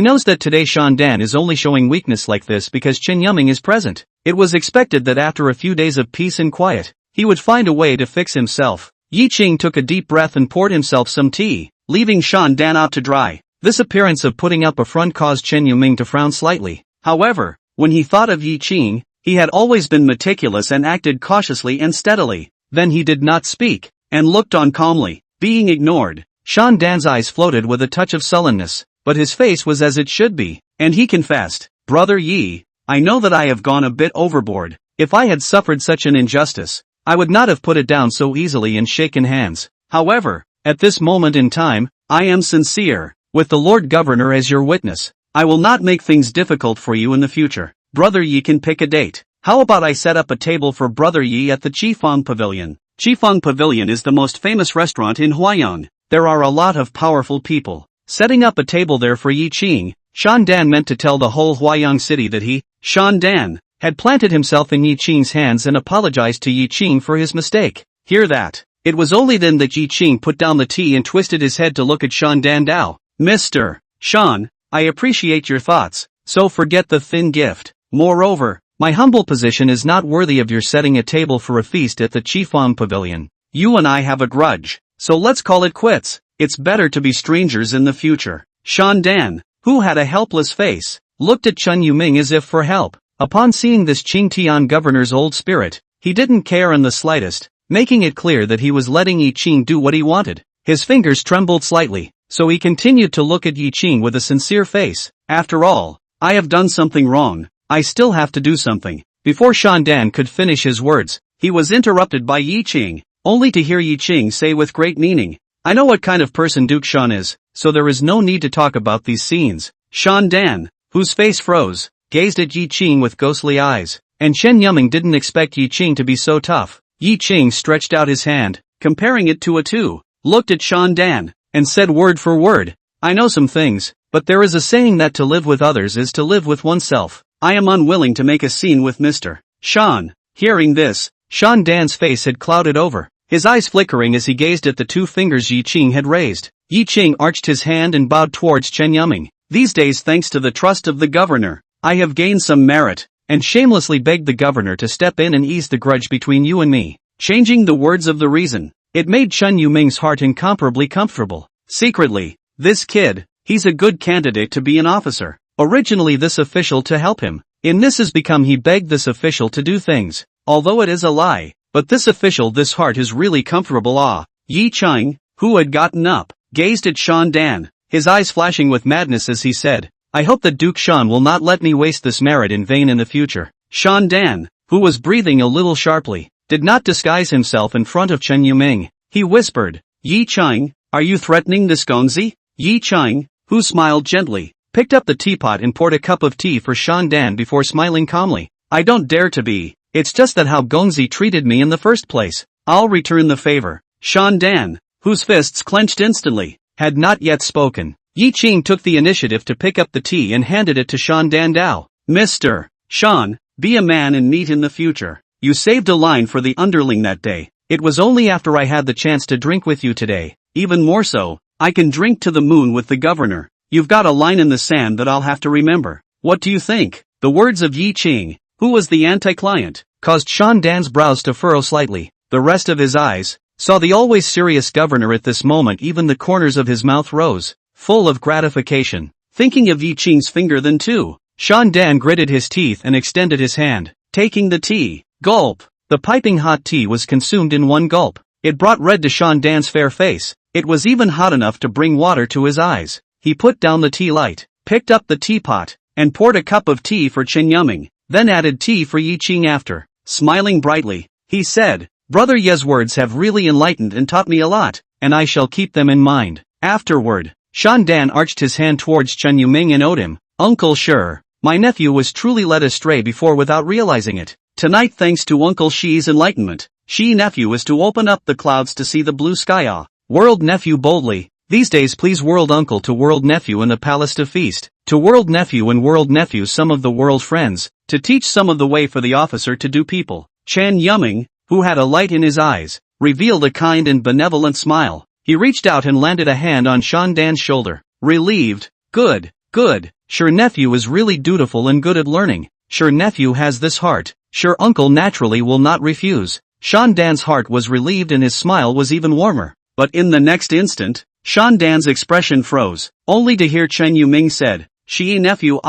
knows that today Shan Dan is only showing weakness like this because Chen Yuming is present. It was expected that after a few days of peace and quiet, he would find a way to fix himself. Yi Qing took a deep breath and poured himself some tea, leaving Shan Dan out to dry. This appearance of putting up a front caused Chen Yuming to frown slightly. However, when he thought of Yi Qing, he had always been meticulous and acted cautiously and steadily. Then he did not speak, and looked on calmly. Being ignored, Shan Dan's eyes floated with a touch of sullenness, but his face was as it should be, and he confessed, Brother Yi, I know that I have gone a bit overboard. If I had suffered such an injustice, I would not have put it down so easily and shaken hands. However, at this moment in time, I am sincere. With the Lord Governor as your witness, I will not make things difficult for you in the future. Brother Yi can pick a date. How about I set up a table for Brother Yi at the Qifeng Pavilion? Qifeng Pavilion is the most famous restaurant in Huayang. There are a lot of powerful people. Setting up a table there for Yi Qing, Shan Dan meant to tell the whole Huayang city that he, Shan Dan, had planted himself in Yi Qing's hands and apologized to Yi Qing for his mistake. Hear that? It was only then that Yi Qing put down the tea and twisted his head to look at Shan Dan Dao. Mr. Shan, I appreciate your thoughts, so forget the thin gift. Moreover, my humble position is not worthy of your setting a table for a feast at the Qifeng Pavilion. You and I have a grudge, so let's call it quits. It's better to be strangers in the future. Shandan, who had a helpless face, looked at Chen Yuming as if for help. Upon seeing this Qingtian governor's old spirit, he didn't care in the slightest, making it clear that he was letting Yi Qing do what he wanted. His fingers trembled slightly, so he continued to look at Yi Qing with a sincere face. After all, I have done something wrong, I still have to do something. Before Shandan could finish his words, he was interrupted by Yi Qing, only to hear Yi Qing say with great meaning, I know what kind of person Duke Shan is, so there is no need to talk about these scenes. Shandan, whose face froze, gazed at Yi Qing with ghostly eyes, and Chen Yuming didn't expect Yi Qing to be so tough. Yi Qing stretched out his hand, comparing it to a 2, looked at Shandan, and said word for word, I know some things, but there is a saying that to live with others is to live with oneself. I am unwilling to make a scene with Mr. Shan. Hearing this, Shandan's face had clouded over, his eyes flickering as he gazed at the 2 fingers Yi Qing had raised. Yi Qing arched his hand and bowed towards Chen Yuming. These days, thanks to the trust of the governor, I have gained some merit, and shamelessly begged the governor to step in and ease the grudge between you and me. Changing the words of the reason, it made Chen Yuming's heart incomparably comfortable. Secretly, this kid, he's a good candidate to be an officer. Originally this official to help him. In this has become he begged this official to do things, although it is a lie, but this official this heart is really comfortable. Yi Qing, who had gotten up, gazed at Shandan, his eyes flashing with madness as he said, I hope that Duke Shan will not let me waste this merit in vain in the future. Shandan, who was breathing a little sharply, did not disguise himself in front of Chen Yuming. He whispered, Yi Qing, are you threatening this Gongzi? Yi Qing, who smiled gently, picked up the teapot and poured a cup of tea for Shandan before smiling calmly. I don't dare to be, it's just that how Gongzi treated me in the first place. I'll return the favor. Shandan, whose fists clenched instantly, had not yet spoken. Yi Qing took the initiative to pick up the tea and handed it to Shandan Dao. Mr. Shan, be a man and meet in the future. You saved a line for the underling that day. It was only after I had the chance to drink with you today. Even more so, I can drink to the moon with the governor. You've got a line in the sand that I'll have to remember. What do you think? The words of Yi Qing, who was the anti-client, caused Shandan's brows to furrow slightly. The rest of his eyes saw the always serious governor at this moment. Even the corners of his mouth rose, full of gratification. Thinking of Yi Qing's finger then too, Shandan gritted his teeth and extended his hand, taking the tea. Gulp! The piping hot tea was consumed in one gulp. It brought red to Shandan's fair face. It was even hot enough to bring water to his eyes. He put down the tea light, picked up the teapot, and poured a cup of tea for Chen Yuming, then added tea for Yi Qing after. Smiling brightly, he said, Brother Ye's words have really enlightened and taught me a lot, and I shall keep them in mind. Afterward, Shandan arched his hand towards Chen Yuming and owed him, Uncle sure, my nephew was truly led astray before without realizing it. Tonight thanks to Uncle Shi's enlightenment, Shi nephew is to open up the clouds to see the blue sky. World nephew boldly. These days please world uncle to world nephew in the palace to feast, to world nephew and world nephew some of the world friends, to teach some of the way for the officer to do people. Chen Yuming, who had a light in his eyes, revealed a kind and benevolent smile. He reached out and landed a hand on Shandan's shoulder. Relieved. Good, good. Sure nephew is really dutiful and good at learning. Sure nephew has this heart. Sure uncle naturally will not refuse. Shandan's heart was relieved and his smile was even warmer. But in the next instant, Shandan's expression froze, only to hear Chen Yuming said, Shi nephew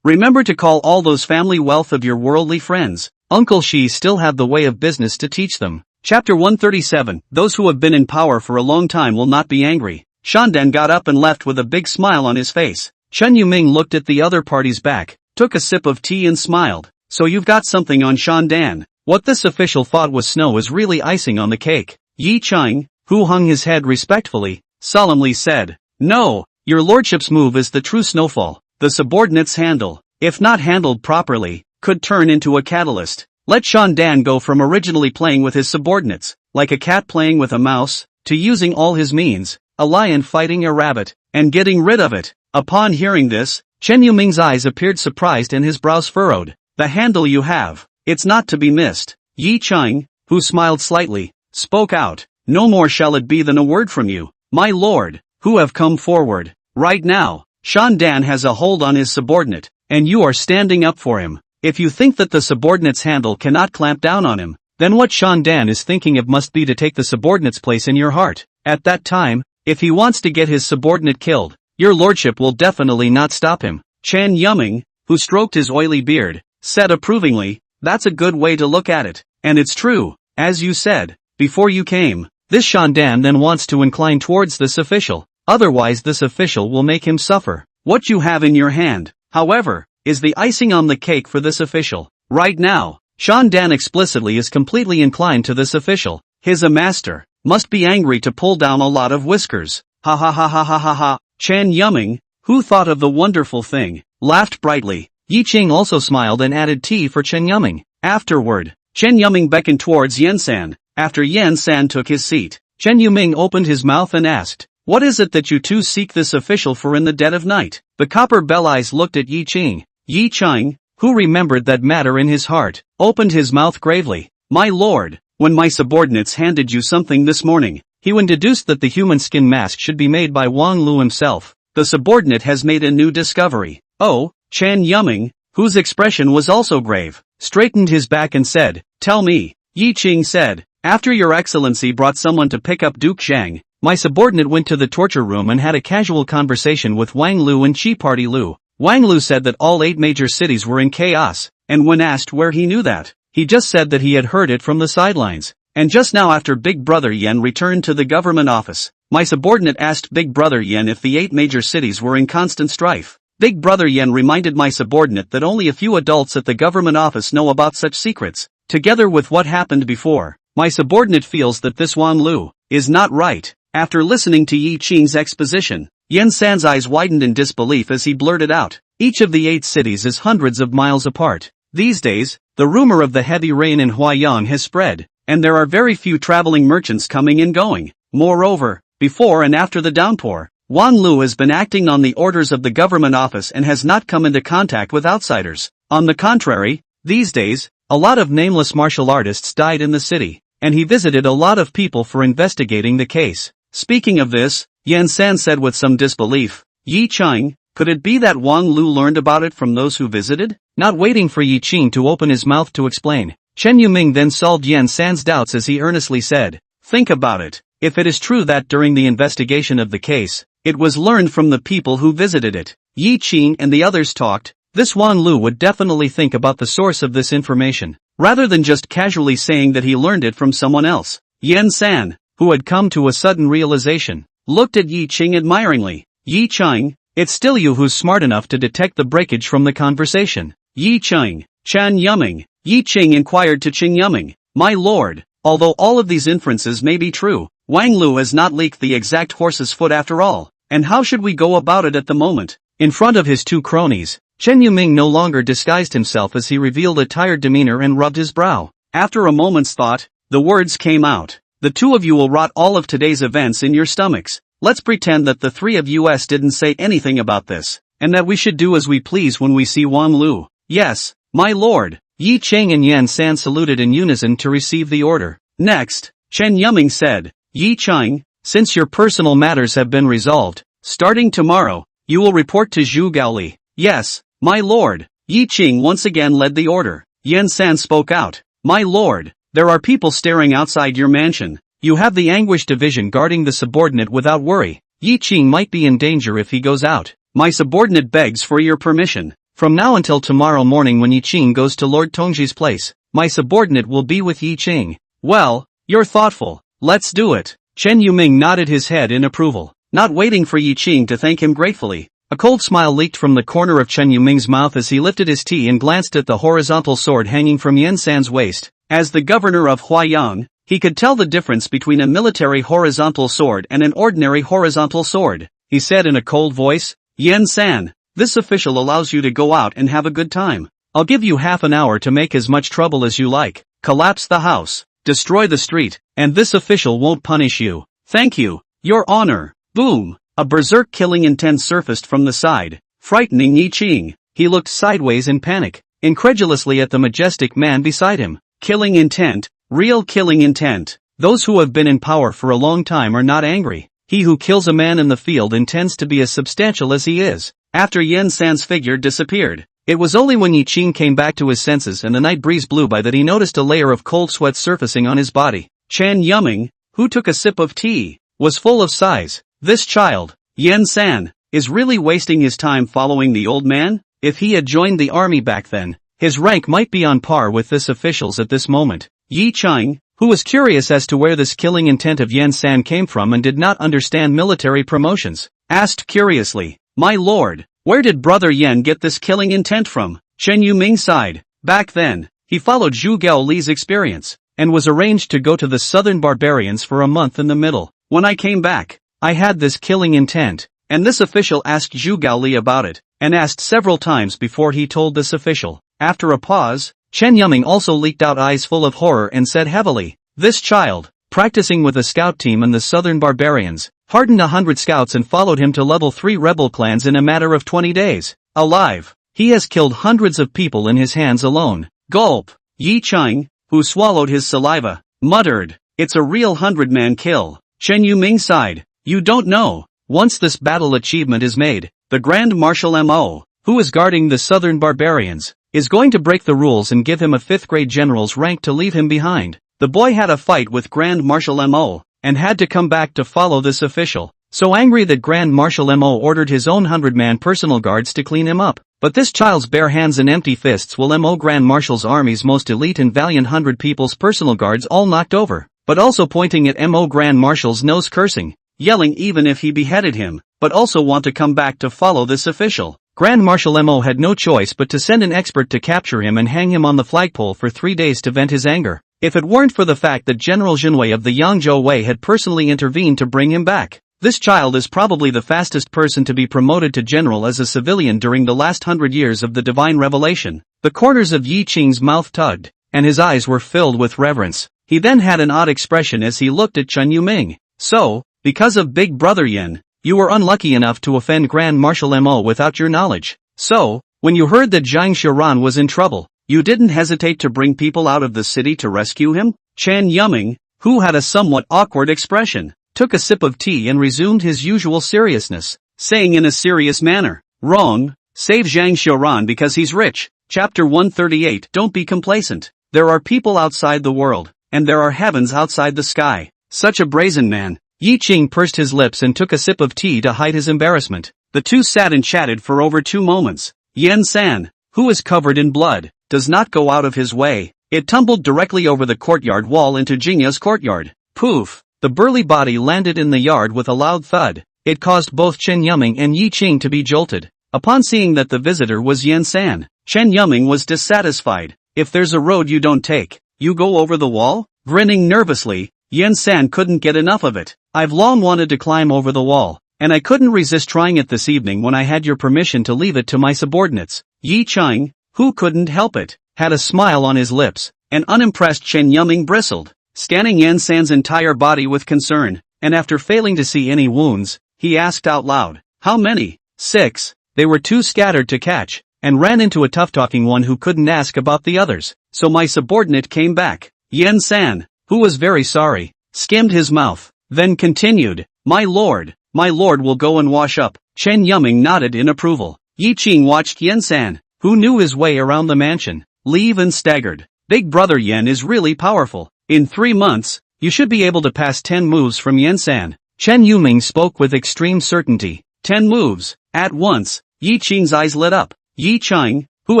remember to call all those family wealth of your worldly friends. Uncle Shi still have the way of business to teach them. Chapter 137, Those who have been in power for a long time will not be angry. Shandan got up and left with a big smile on his face. Chen Yuming looked at the other party's back, took a sip of tea and smiled. So you've got something on Shandan. What this official thought was snow is really icing on the cake. Yi Qing, who hung his head respectfully, solemnly said, No, your lordship's move is the true snowfall. The subordinates handle, if not handled properly, could turn into a catalyst. Let Shandan go from originally playing with his subordinates, like a cat playing with a mouse, to using all his means, a lion fighting a rabbit, and getting rid of it. Upon hearing this, Chen Yuming's eyes appeared surprised and his brows furrowed. The handle you have, it's not to be missed. Yi Qing, who smiled slightly, spoke out, No more shall it be than a word from you, my lord, who have come forward. Right now, Shandan has a hold on his subordinate, and you are standing up for him. If you think that the subordinate's handle cannot clamp down on him, then what Shandan is thinking of must be to take the subordinate's place in your heart. At that time, if he wants to get his subordinate killed, your lordship will definitely not stop him. Chan Yuming, who stroked his oily beard, said approvingly, that's a good way to look at it. And it's true, as you said, before you came. This Shandan then wants to incline towards this official, otherwise this official will make him suffer. What you have in your hand, however, is the icing on the cake for this official. Right now, Shandan explicitly is completely inclined to this official. His master must be angry to pull down a lot of whiskers. Ha ha ha ha ha ha ha. Chan Yuming, who thought of the wonderful thing, laughed brightly. Yi Ching also smiled and added tea for Chen Yuming. Afterward, Chen Yuming beckoned towards Yen San. After Yen San took his seat, Chen Yuming opened his mouth and asked, what is it that you two seek this official for in the dead of night? The copper bell eyes looked at Yi Ching. Yi Ching, who remembered that matter in his heart, opened his mouth gravely. My lord, when my subordinates handed you something this morning, he deduced that the human skin mask should be made by Wang Lu himself. The subordinate has made a new discovery. Oh, Chan Yuming, whose expression was also grave, straightened his back and said, tell me. Yi Ching said, after your excellency brought someone to pick up Duke Zhang, my subordinate went to the torture room and had a casual conversation with Wang Lu and Chi Party Lu. Wang Lu said that all 8 major cities were in chaos, and when asked where he knew that, he just said that he had heard it from the sidelines. And just now after Big Brother Yen returned to the government office, my subordinate asked Big Brother Yen if the 8 major cities were in constant strife. Big Brother Yen reminded my subordinate that only a few adults at the government office know about such secrets. Together with what happened before, my subordinate feels that this Wang Lu is not right. After listening to Yi Ching's exposition, Yen San's eyes widened in disbelief as he blurted out, each of the 8 cities is hundreds of miles apart. These days, the rumor of the heavy rain in Huaiyang has spread, and there are very few traveling merchants coming and going. Moreover, before and after the downpour, Wang Lu has been acting on the orders of the government office and has not come into contact with outsiders. On the contrary, these days, a lot of nameless martial artists died in the city, and he visited a lot of people for investigating the case. Speaking of this, Yan San said with some disbelief, Yi Ching, could it be that Wang Lu learned about it from those who visited? Not waiting for Yi Ching to open his mouth to explain, Chen Yuming then solved Yan San's doubts as he earnestly said, think about it. If it is true that during the investigation of the case, it was learned from the people who visited it, Yi Ching and the others talked, this Wang Lu would definitely think about the source of this information, rather than just casually saying that he learned it from someone else. Yan San, who had come to a sudden realization, looked at Yi Ching admiringly. Yi Ching, it's still you who's smart enough to detect the breakage from the conversation. Yi Ching, Chan Yuming. Yi Ching inquired to Qing Yuming, my lord, although all of these inferences may be true, Wang Lu has not leaked the exact horse's foot after all, and how should we go about it at the moment? In front of his 2 cronies, Chen Yuming no longer disguised himself as he revealed a tired demeanor and rubbed his brow. After a moment's thought, the words came out. The 2 of you will rot all of today's events in your stomachs. Let's pretend that the 3 of us didn't say anything about this, and that we should do as we please when we see Wang Lu. Yes, my lord. Yi Ching and Yan San saluted in unison to receive the order. Next, Chen Yuming said, Yi Ching, since your personal matters have been resolved, starting tomorrow, you will report to Zhu Gaoli. Yes, my lord. Yi Ching once again led the order. Yan San spoke out, my lord, there are people staring outside your mansion. You have the anguished division guarding the subordinate without worry. Yi Ching might be in danger if he goes out. My subordinate begs for your permission. From now until tomorrow morning when Yi Ching goes to Lord Tongji's place, my subordinate will be with Yi Ching. Well, you're thoughtful. Let's do it. Chen Yuming nodded his head in approval, not waiting for Yi Ching to thank him gratefully. A cold smile leaked from the corner of Chen Yuming's mouth as he lifted his tea and glanced at the horizontal sword hanging from Yan San's waist. As the governor of Huaiyang, he could tell the difference between a military horizontal sword and an ordinary horizontal sword. He said in a cold voice, Yan San, this official allows you to go out and have a good time. I'll give you half an hour to make as much trouble as you like. Collapse the house, destroy the street, and this official won't punish you. Thank you, your honor. Boom! A berserk killing intent surfaced from the side, frightening Yi Ching. He looked sideways in panic, incredulously at the majestic man beside him. Killing intent, real killing intent. Those who have been in power for a long time are not angry. He who kills a man in the field intends to be as substantial as he is. After Yan San's figure disappeared, It was only when Yi Qing came back to his senses and the night breeze blew by that he noticed a layer of cold sweat surfacing on his body. Chan Yuming, who took a sip of tea, was full of sighs. This child, Yen-san, is really wasting his time following the old man? If he had joined the army back then, his rank might be on par with this official's at this moment. Yi Qing, who was curious as to where this killing intent of Yen-san came from and did not understand military promotions, asked curiously, "My lord, where did Brother Yen get this killing intent from?" Chen Yuming sighed. Back then, he followed Zhu Gao Li's experience, and was arranged to go to the southern barbarians for a month in the middle. When I came back, I had this killing intent, and this official asked Zhu Gao Li about it, and asked several times before he told this official. After a pause, Chen Yuming also leaked out eyes full of horror and said heavily, "This child, practicing with a scout team in the southern barbarians, hardened 100 scouts and followed him to level 3 rebel clans in a matter of 20 days. Alive. He has killed hundreds of people in his hands alone." Gulp. Yi Qing, who swallowed his saliva, muttered, "It's a real 100-man kill." Chen Yuming sighed. "You don't know. Once this battle achievement is made, the Grand Marshal Mo, who is guarding the southern barbarians, is going to break the rules and give him a 5th grade general's rank to leave him behind." The boy had a fight with Grand Marshal Mo, and had to come back to follow this official, so angry that Grand Marshal Mo ordered his own 100-man personal guards to clean him up. But this child's bare hands and empty fists will Mo Grand Marshal's army's most elite and valiant 100 people's personal guards all knocked over, but also pointing at Mo Grand Marshal's nose, cursing, yelling even if he beheaded him, but also want to come back to follow this official. Grand Marshal Mo had no choice but to send an expert to capture him and hang him on the flagpole for 3 days to vent his anger. If it weren't for the fact that General Jinwei of the Yangzhou Wei had personally intervened to bring him back, this child is probably the fastest person to be promoted to general as a civilian during the last 100 years of the divine revelation. The corners of Yi Qing's mouth tugged, and his eyes were filled with reverence. He then had an odd expression as he looked at Chen Yuming. "So, because of Big Brother Yen, you were unlucky enough to offend Grand Marshal Mo without your knowledge. So, when you heard that Zhang Xiran was in trouble, you didn't hesitate to bring people out of the city to rescue him?" Chan Yuming, who had a somewhat awkward expression, took a sip of tea and resumed his usual seriousness, saying in a serious manner, "Wrong, save Zhang Xiran because he's rich." Chapter 138. Don't be complacent. There are people outside the world, and there are heavens outside the sky. Such a brazen man. Yi Qing pursed his lips and took a sip of tea to hide his embarrassment. The two sat and chatted for over 2 moments. Yen-san, who is covered in blood, does not go out of his way. It tumbled directly over the courtyard wall into Jingya's courtyard. Poof! The burly body landed in the yard with a loud thud. It caused both Chen Yuming and Yi Qing to be jolted. Upon seeing that the visitor was Yen-san, Chen Yuming was dissatisfied. "If there's a road you don't take, you go over the wall?" Grinning nervously, Yen-san couldn't get enough of it. "I've long wanted to climb over the wall, and I couldn't resist trying it this evening when I had your permission to leave it to my subordinates." Yi Qing, who couldn't help it, had a smile on his lips, and unimpressed Chen Yuming bristled, scanning Yen-san's entire body with concern, and after failing to see any wounds, he asked out loud, "How many?" 6. They were too scattered to catch, and ran into a tough-talking one who couldn't ask about the others, so my subordinate came back. Yen-san, who was very sorry, skimmed his mouth, then continued, my lord will go and wash up." Chen Yuming nodded in approval. Yi Qing watched Yen-san, who knew his way around the mansion, leave and staggered. Big Brother Yen is really powerful. In 3 months, you should be able to pass 10 moves from Yen-san. Chen Yuming spoke with extreme certainty. 10 moves. At once, Yi Qing's eyes lit up. Yi Qing, who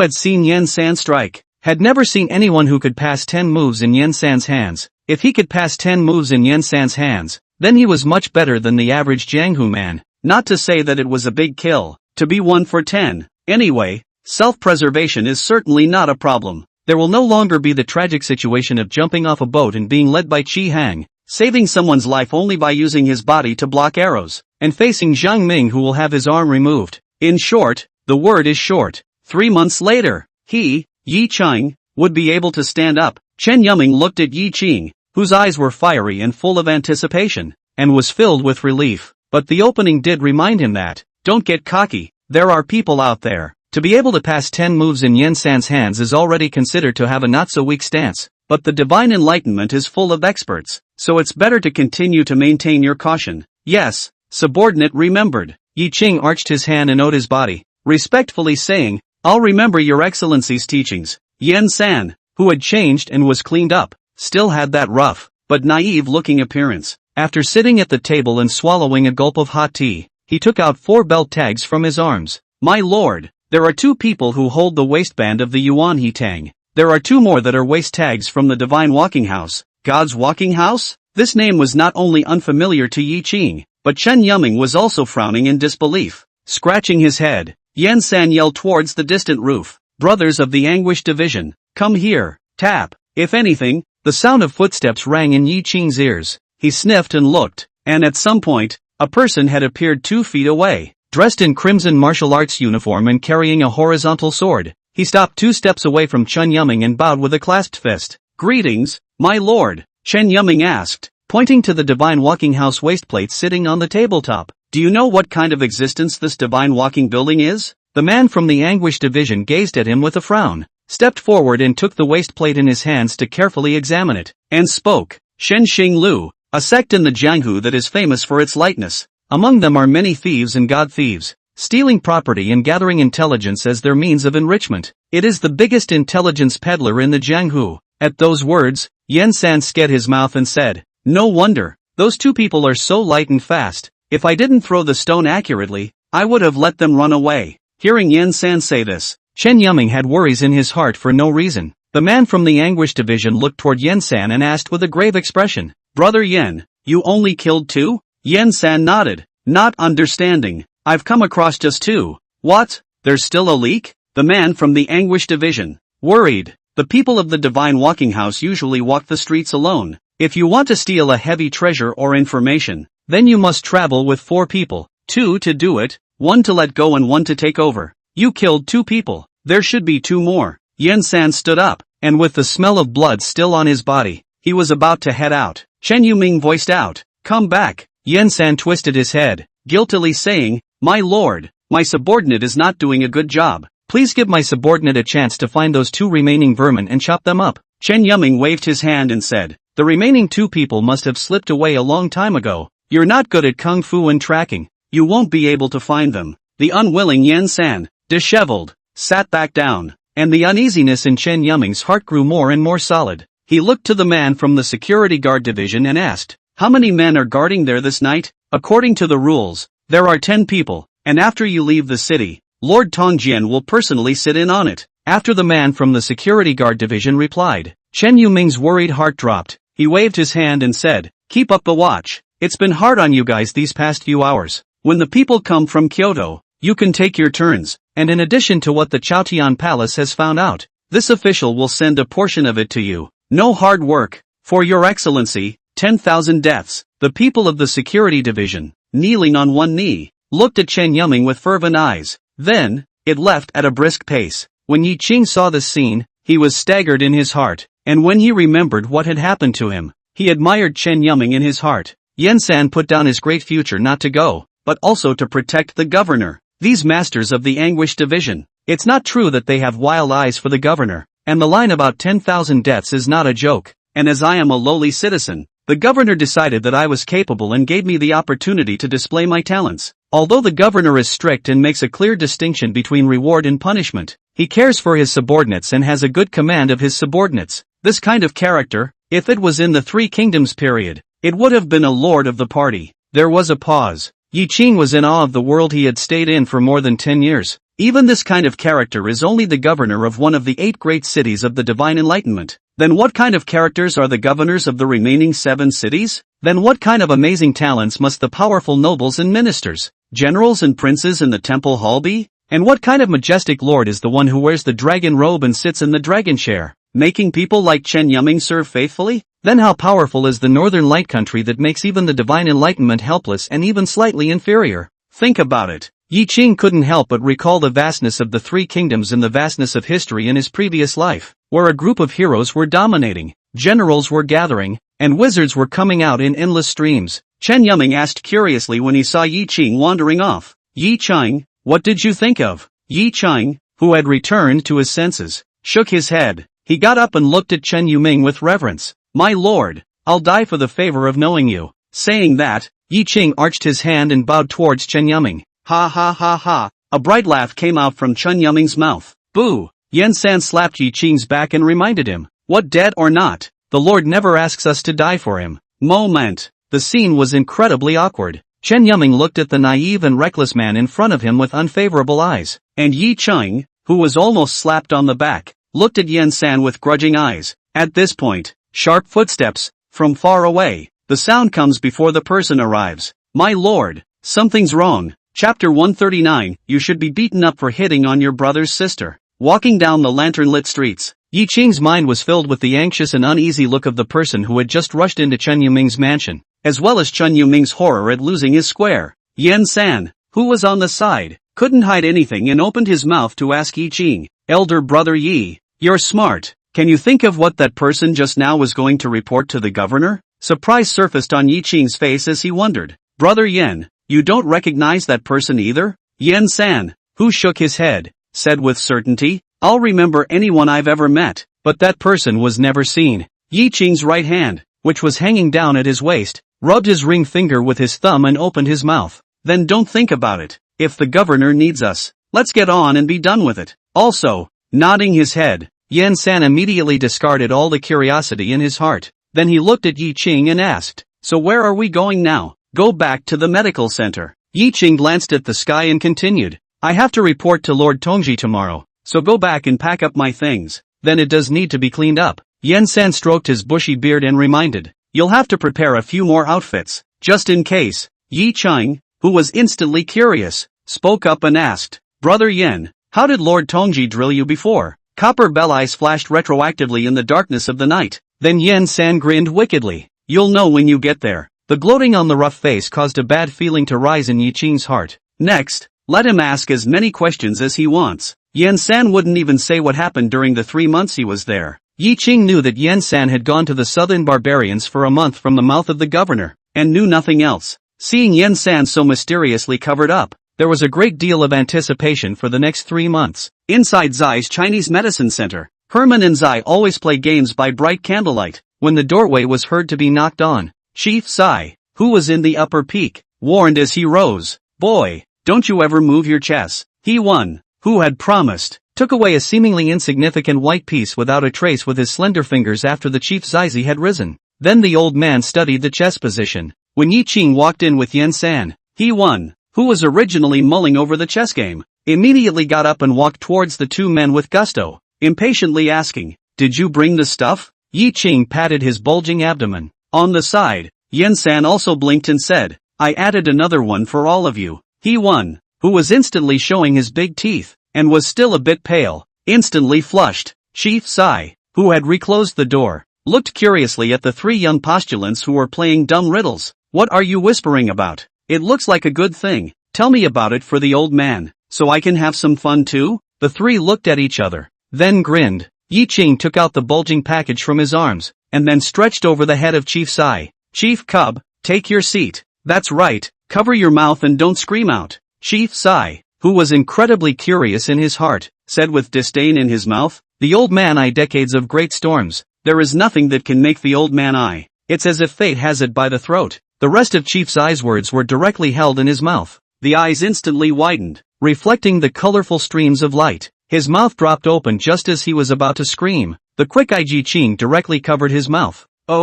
had seen Yen-san strike, had never seen anyone who could pass 10 moves in Yen-san's hands. If he could pass 10 moves in Yen-san's hands, then he was much better than the average Jianghu man. Not to say that it was a big kill, to be 1 for 10. Anyway, self-preservation is certainly not a problem. There will no longer be the tragic situation of jumping off a boat and being led by Qi Hang, saving someone's life only by using his body to block arrows, and facing Zhang Ming who will have his arm removed. In short, the word is short. 3 months later, he, Yi Qing, would be able to stand up. Chen Yuming looked at Yi Qing, whose eyes were fiery and full of anticipation, and was filled with relief. But the opening did remind him that, don't get cocky, there are people out there. To be able to pass 10 moves in Yen-san's hands is already considered to have a not-so-weak stance, but the divine enlightenment is full of experts, so it's better to continue to maintain your caution. Yes, subordinate remembered. Yi Qing arched his hand and owed his body, respectfully saying, I'll remember your excellency's teachings. Yen San, who had changed and was cleaned up, still had that rough, but naive-looking appearance. After sitting at the table and swallowing a gulp of hot tea, he took out 4 belt tags from his arms. My lord, there are 2 people who hold the waistband of the Yuan He Tang. There are 2 more that are waist tags from the Divine Walking House. God's Walking House? This name was not only unfamiliar to Yi Qing, but Chen Yuming was also frowning in disbelief. Scratching his head, Yen San yelled towards the distant roof. Brothers of the Anguish Division, come here. Tap. If anything, the sound of footsteps rang in Yi Qing's ears. He sniffed and looked, and at some point, a person had appeared 2 feet away. Dressed in crimson martial arts uniform and carrying a horizontal sword, he stopped 2 steps away from Chen Yuming and bowed with a clasped fist. Greetings, my lord, Chen Yuming asked, pointing to the Divine Walking House waistplate sitting on the tabletop. Do you know what kind of existence this Divine Walking building is? The man from the Anguish Division gazed at him with a frown, stepped forward and took the waistplate in his hands to carefully examine it, and spoke. Shen Xing Lu, a sect in the Jianghu that is famous for its lightness. Among them are many thieves and god thieves, stealing property and gathering intelligence as their means of enrichment. It is the biggest intelligence peddler in the Jianghu. At those words, Yen San sked his mouth and said, no wonder, those 2 people are so light and fast. If I didn't throw the stone accurately, I would have let them run away. Hearing Yen San say this, Chen Yuming had worries in his heart for no reason. The man from the Anguish Division looked toward Yen San and asked with a grave expression, Brother Yen, you only killed 2? Yen San nodded, not understanding. I've come across just 2. What? There's still a leak? The man from the Anguish Division, worried. The people of the Divine Walking House usually walk the streets alone. If you want to steal a heavy treasure or information, then you must travel with 4 people, 2 to do it, 1 to let go and 1 to take over. You killed 2 people. There should be 2 more. Yen San stood up, and with the smell of blood still on his body, he was about to head out. Chen Yuming voiced out, come back. Yen San twisted his head, guiltily saying, my lord, my subordinate is not doing a good job. Please give my subordinate a chance to find those 2 remaining vermin and chop them up. Chen Yuming waved his hand and said, the remaining 2 people must have slipped away a long time ago. You're not good at kung fu and tracking. You won't be able to find them. The unwilling Yen San, disheveled, sat back down, and the uneasiness in Chen Yuming's heart grew more and more solid. He looked to the man from the security guard division and asked, how many men are guarding there this night? According to the rules, there are 10 people, and after you leave the city, Lord Tongjian will personally sit in on it. After the man from the security guard division replied, Chen Yuming's worried heart dropped. He waved his hand and said, keep up the watch. It's been hard on you guys these past few hours. When the people come from Kyoto, you can take your turns, and in addition to what the Chaotian Palace has found out, this official will send a portion of it to you. No hard work. For your excellency, 10,000 deaths. The people of the security division, kneeling on one knee, looked at Chen Yuming with fervent eyes. Then, it left at a brisk pace. When Yi Qing saw this scene, he was staggered in his heart, and when he remembered what had happened to him, he admired Chen Yuming in his heart. Yen San put down his great future not to go, but also to protect the governor. These masters of the Anguish Division, it's not true that they have wild eyes for the governor, and the line about 10,000 deaths is not a joke, and as I am a lowly citizen, the governor decided that I was capable and gave me the opportunity to display my talents. Although the governor is strict and makes a clear distinction between reward and punishment, he cares for his subordinates and has a good command of his subordinates. This kind of character, if it was in the Three Kingdoms period, it would have been a lord of the party. There was a pause. Yi Qing was in awe of the world he had stayed in for more than 10 years. Even this kind of character is only the governor of one of the 8 great cities of the divine enlightenment. Then what kind of characters are the governors of the remaining 7 cities? Then what kind of amazing talents must the powerful nobles and ministers, generals and princes in the temple hall be? And what kind of majestic lord is the one who wears the dragon robe and sits in the dragon chair, making people like Chen Yuming serve faithfully? Then how powerful is the northern light country that makes even the divine enlightenment helpless and even slightly inferior? Think about it. Yi Qing couldn't help but recall the vastness of the 3 kingdoms and the vastness of history in his previous life, where a group of heroes were dominating, generals were gathering, and wizards were coming out in endless streams. Chen Yuming asked curiously when he saw Yi Qing wandering off. Yi Qing, what did you think of? Yi Qing, who had returned to his senses, shook his head. He got up and looked at Chen Yuming with reverence. My lord, I'll die for the favor of knowing you. Saying that, Yi Qing arched his hand and bowed towards Chen Yuming. Ha ha ha ha, A bright laugh came out from Chun Yuming's mouth. Boo! Yen-san slapped Yi Qing's back and reminded him, what, dead or not? The Lord never asks us to die for him. Moment. The scene was incredibly awkward. Chen Yuming looked at the naive and reckless man in front of him with unfavorable eyes, and Yi Qing, who was almost slapped on the back, looked at Yen-san with grudging eyes. At this point, sharp footsteps, from far away. The sound comes before the person arrives. My lord, something's wrong. Chapter 139, you should be beaten up for hitting on your brother's sister. Walking down the lantern-lit streets, Yi Qing's mind was filled with the anxious and uneasy look of the person who had just rushed into Chen Yuming's mansion, as well as Chen Yuming's horror at losing his square. Yen-san, who was on the side, couldn't hide anything and opened his mouth to ask Yi Qing, elder brother Yi, you're smart. Can you think of what that person just now was going to report to the governor? Surprise surfaced on Yi Qing's face as he wondered. Brother Yen, you don't recognize that person either? Yen-san, who shook his head, said with certainty, I'll remember anyone I've ever met, but that person was never seen. Yi Qing's right hand, which was hanging down at his waist, rubbed his ring finger with his thumb and opened his mouth. Then don't think about it. If the governor needs us, let's get on and be done with it. Also, nodding his head, Yen-san immediately discarded all the curiosity in his heart. Then he looked at Yi Qing and asked, so where are we going now? Go back to the medical center. Yi Qing glanced at the sky and continued, I have to report to Lord Tongji tomorrow, so go back and pack up my things. Then it does need to be cleaned up. Yen-san stroked his bushy beard and reminded, you'll have to prepare a few more outfits, just in case. Yi Qing, who was instantly curious, spoke up and asked, Brother Yen, how did Lord Tongji drill you before? Copper bell eyes flashed retroactively in the darkness of the night. Then Yen-san grinned wickedly. You'll know when you get there. The gloating on the rough face caused a bad feeling to rise in Yi Qing's heart. Next, let him ask as many questions as he wants. Yen-san wouldn't even say what happened during the 3 months he was there. Yi Qing knew that Yen-san had gone to the southern barbarians for a month from the mouth of the governor, and knew nothing else. Seeing Yen-san so mysteriously covered up, there was a great deal of anticipation for the next 3 months. Inside Zai's Chinese medicine center, Herman and Zai always play games by bright candlelight. When the doorway was heard to be knocked on, Chief Zai, who was in the upper peak, warned as he rose, Boy, don't you ever move your chess. He won, who had promised, took away a seemingly insignificant white piece without a trace with his slender fingers after the Chief Zaizi had risen. Then the old man studied the chess position. When Yi Qing walked in with Yen-san, he won, who was originally mulling over the chess game, immediately got up and walked towards the two men with gusto, impatiently asking, Did you bring the stuff? Yi Qing patted his bulging abdomen. On the side, Yen-san also blinked and said, I added another one for all of you. He won, who was instantly showing his big teeth, and was still a bit pale, instantly flushed. Chief Zai, who had reclosed the door, looked curiously at the 3 young postulants who were playing dumb riddles. What are you whispering about? It looks like a good thing. Tell me about it for the old man, so I can have some fun too? The 3 looked at each other, then grinned. Yi Qing took out the bulging package from his arms, and then stretched over the head of Chief Zai. Chief Cub, take your seat. That's right, cover your mouth and don't scream out. Chief Zai, who was incredibly curious in his heart, said with disdain in his mouth, the old man eye decades of great storms. There is nothing that can make the old man eye. It's as if fate has it by the throat. The rest of Chief Zai's words were directly held in his mouth. The eyes instantly widened, reflecting the colorful streams of light. His mouth dropped open just as he was about to scream. The quick eye Yi Qing directly covered his mouth. Oh!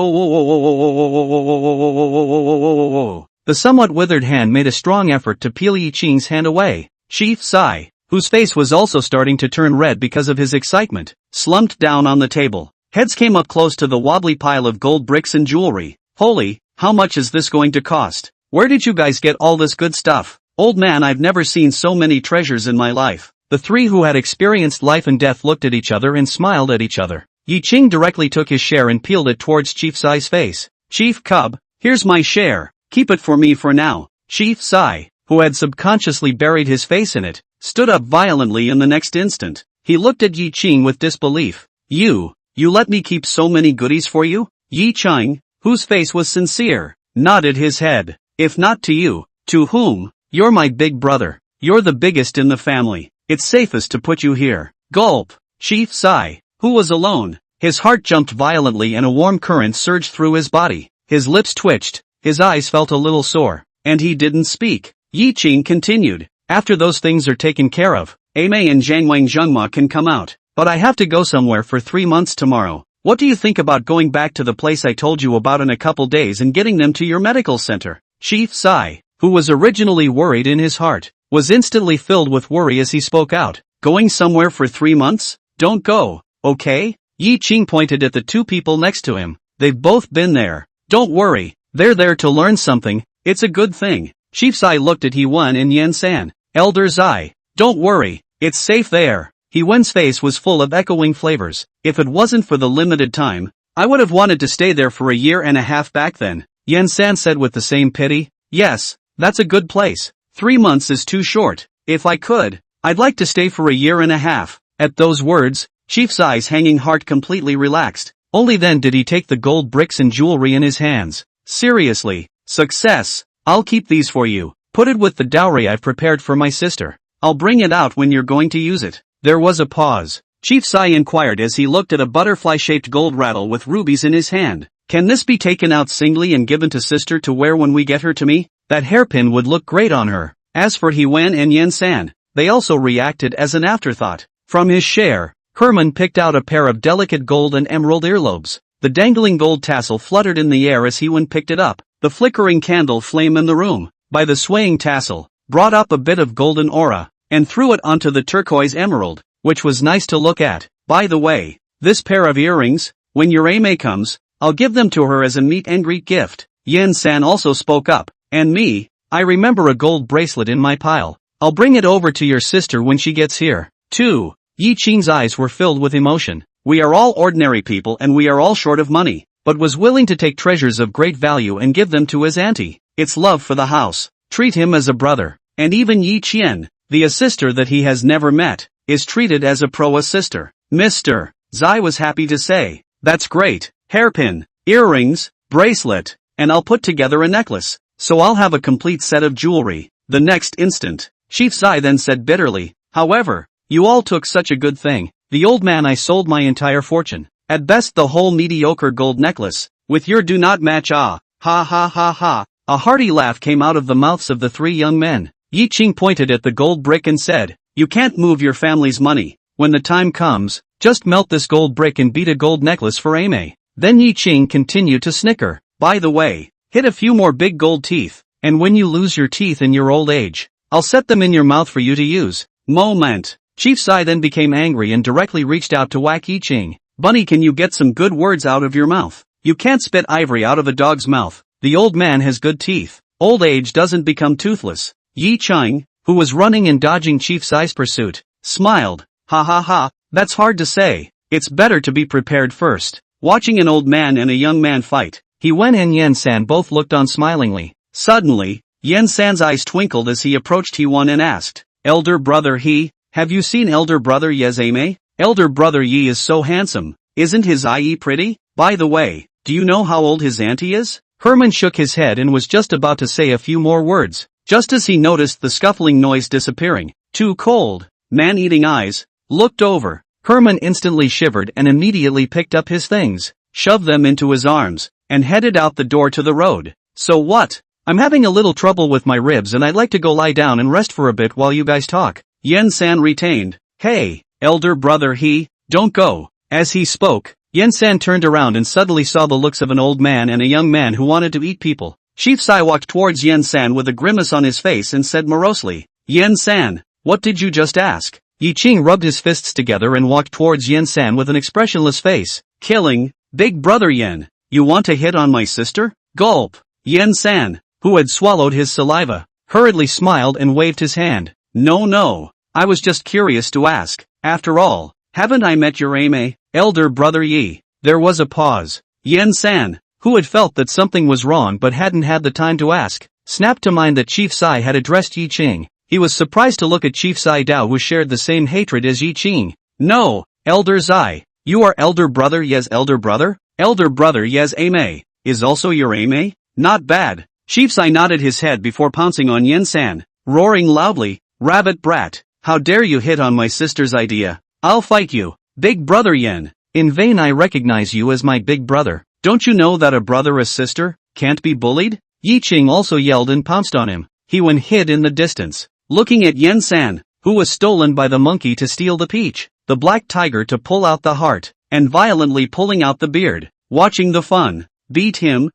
The somewhat withered hand made a strong effort to peel Yi Qing's hand away. Chief Zai, whose face was also starting to turn red because of his excitement, slumped down on the table. Heads came up close to the wobbly pile of gold bricks and jewelry. Holy, how much is this going to cost? Where did you guys get all this good stuff? Old man, I've never seen so many treasures in my life. The 3 who had experienced life and death looked at each other and smiled at each other. Yi Qing directly took his share and peeled it towards Chief Zai's face. Chief Cub, here's my share. Keep it for me for now. Chief Zai, who had subconsciously buried his face in it, stood up violently in the next instant. He looked at Yi Qing with disbelief. You let me keep so many goodies for you? Yi Qing, whose face was sincere, nodded his head. If not to you, to whom? You're my big brother. You're the biggest in the family. It's safest to put you here. Gulp. Chief Zai, who was alone, his heart jumped violently and a warm current surged through his body. His lips twitched, his eyes felt a little sore, and he didn't speak. Yi Qing continued, After those things are taken care of, Aimei and Jiangwang Zhengma can come out. But I have to go somewhere for 3 months tomorrow. What do you think about going back to the place I told you about in a couple days and getting them to your medical center? Chief Sai, who was originally worried in his heart, was instantly filled with worry as he spoke out. Going somewhere for 3 months? Don't go, okay? Yi Qing pointed at the two people next to him. They've both been there. Don't worry, they're there to learn something, it's a good thing. Chief Sai looked at He Wen and Yen San. Elder Zai, don't worry, it's safe there. He Wen's face was full of echoing flavors. If it wasn't for the limited time, I would have wanted to stay there for a year and a half back then. Yen San said with the same pity. Yes, that's a good place. 3 months is too short. If I could, I'd like to stay for a year and a half. At those words, Chief Sai's hanging heart completely relaxed. Only then did he take the gold bricks and jewelry in his hands. Seriously, success. I'll keep these for you. Put it with the dowry I've prepared for my sister. I'll bring it out when you're going to use it. There was a pause. Chief Sai inquired as he looked at a butterfly-shaped gold rattle with rubies in his hand. Can this be taken out singly and given to sister to wear when we get her to me? That hairpin would look great on her. As for He Wen and Yen San, they also reacted as an afterthought. From his share, Herman picked out a pair of delicate gold and emerald earlobes. The dangling gold tassel fluttered in the air as He Wen picked it up. The flickering candle flame in the room, by the swaying tassel, brought up a bit of golden aura, and threw it onto the turquoise emerald, which was nice to look at. By the way, this pair of earrings, when your Aimei comes, I'll give them to her as a meet and greet gift. Yen San also spoke up. And me, I remember a gold bracelet in my pile. I'll bring it over to your sister when she gets here. 2. Yi Qing's eyes were filled with emotion. We are all ordinary people and we are all short of money, but was willing to take treasures of great value and give them to his auntie. It's love for the house. Treat him as a brother. And even Yi Qian, the sister that he has never met, is treated as a sister. Mr. Zai was happy to say, that's great. Hairpin, earrings, bracelet, and I'll put together a necklace. So I'll have a complete set of jewelry. The next instant, Chief Zai then said bitterly, however, you all took such a good thing. The old man I sold my entire fortune. At best the whole mediocre gold necklace. With your do not match ha ha ha ha. A hearty laugh came out of the mouths of the three young men. Yi Qing pointed at the gold brick and said, you can't move your family's money. When the time comes, just melt this gold brick and beat a gold necklace for Aimei. Then Yi Qing continued to snicker. By the way, hit a few more big gold teeth, and when you lose your teeth in your old age, I'll set them in your mouth for you to use. Moment. Chief Sai then became angry and directly reached out to whack Yi Qing. Bunny, can you get some good words out of your mouth? You can't spit ivory out of a dog's mouth. The old man has good teeth. Old age doesn't become toothless. Yi Qing, who was running and dodging Chief Sai's pursuit, smiled. Ha ha ha, that's hard to say. It's better to be prepared first. Watching an old man and a young man fight, He Wen and Yen San both looked on smilingly. Suddenly, Yen San's eyes twinkled as he approached He Wen and asked, Elder brother He, have you seen elder brother Ye's Aimei? Elder brother Yi is so handsome, isn't his IE pretty? By the way, do you know how old his auntie is? Herman shook his head and was just about to say a few more words, just as he noticed the scuffling noise disappearing. Two cold, man-eating eyes looked over. Herman instantly shivered and immediately picked up his things, shoved them into his arms, and headed out the door to the road. So what? I'm having a little trouble with my ribs and I'd like to go lie down and rest for a bit while you guys talk. Yen San retained. Hey, elder brother He, don't go. As he spoke, Yen San turned around and suddenly saw the looks of an old man and a young man who wanted to eat people. Chief Sai walked towards Yen San with a grimace on his face and said morosely, Yen San, what did you just ask? Yi Qing rubbed his fists together and walked towards Yen San with an expressionless face. Killing, big brother Yen, you want to hit on my sister? Gulp. Yen San, who had swallowed his saliva, hurriedly smiled and waved his hand. No, I was just curious to ask. After all, haven't I met your Aimei, elder brother Yi? There was a pause. Yen San, who had felt that something was wrong but hadn't had the time to ask, snapped to mind that Chief Sai had addressed Yi Qing. He was surprised to look at Chief Sai Dao, who shared the same hatred as Yi Qing. No, elder Zai, you are elder brother Ye's elder brother? Elder brother Ye's Aimei, is also your Aimei? Not bad. Chief Sai nodded his head before pouncing on Yen San, roaring loudly, Rabbit brat, how dare you hit on my sister's idea? I'll fight you, big brother Yen. In vain I recognize you as my big brother. Don't you know that a brother or sister can't be bullied? Yi Qing also yelled and pounced on him. He Wen hid in the distance. looking at Yen-san, who was stolen by the monkey to steal the peach, the black tiger to pull out the heart, and violently pulling out the beard, watching the fun. Beat him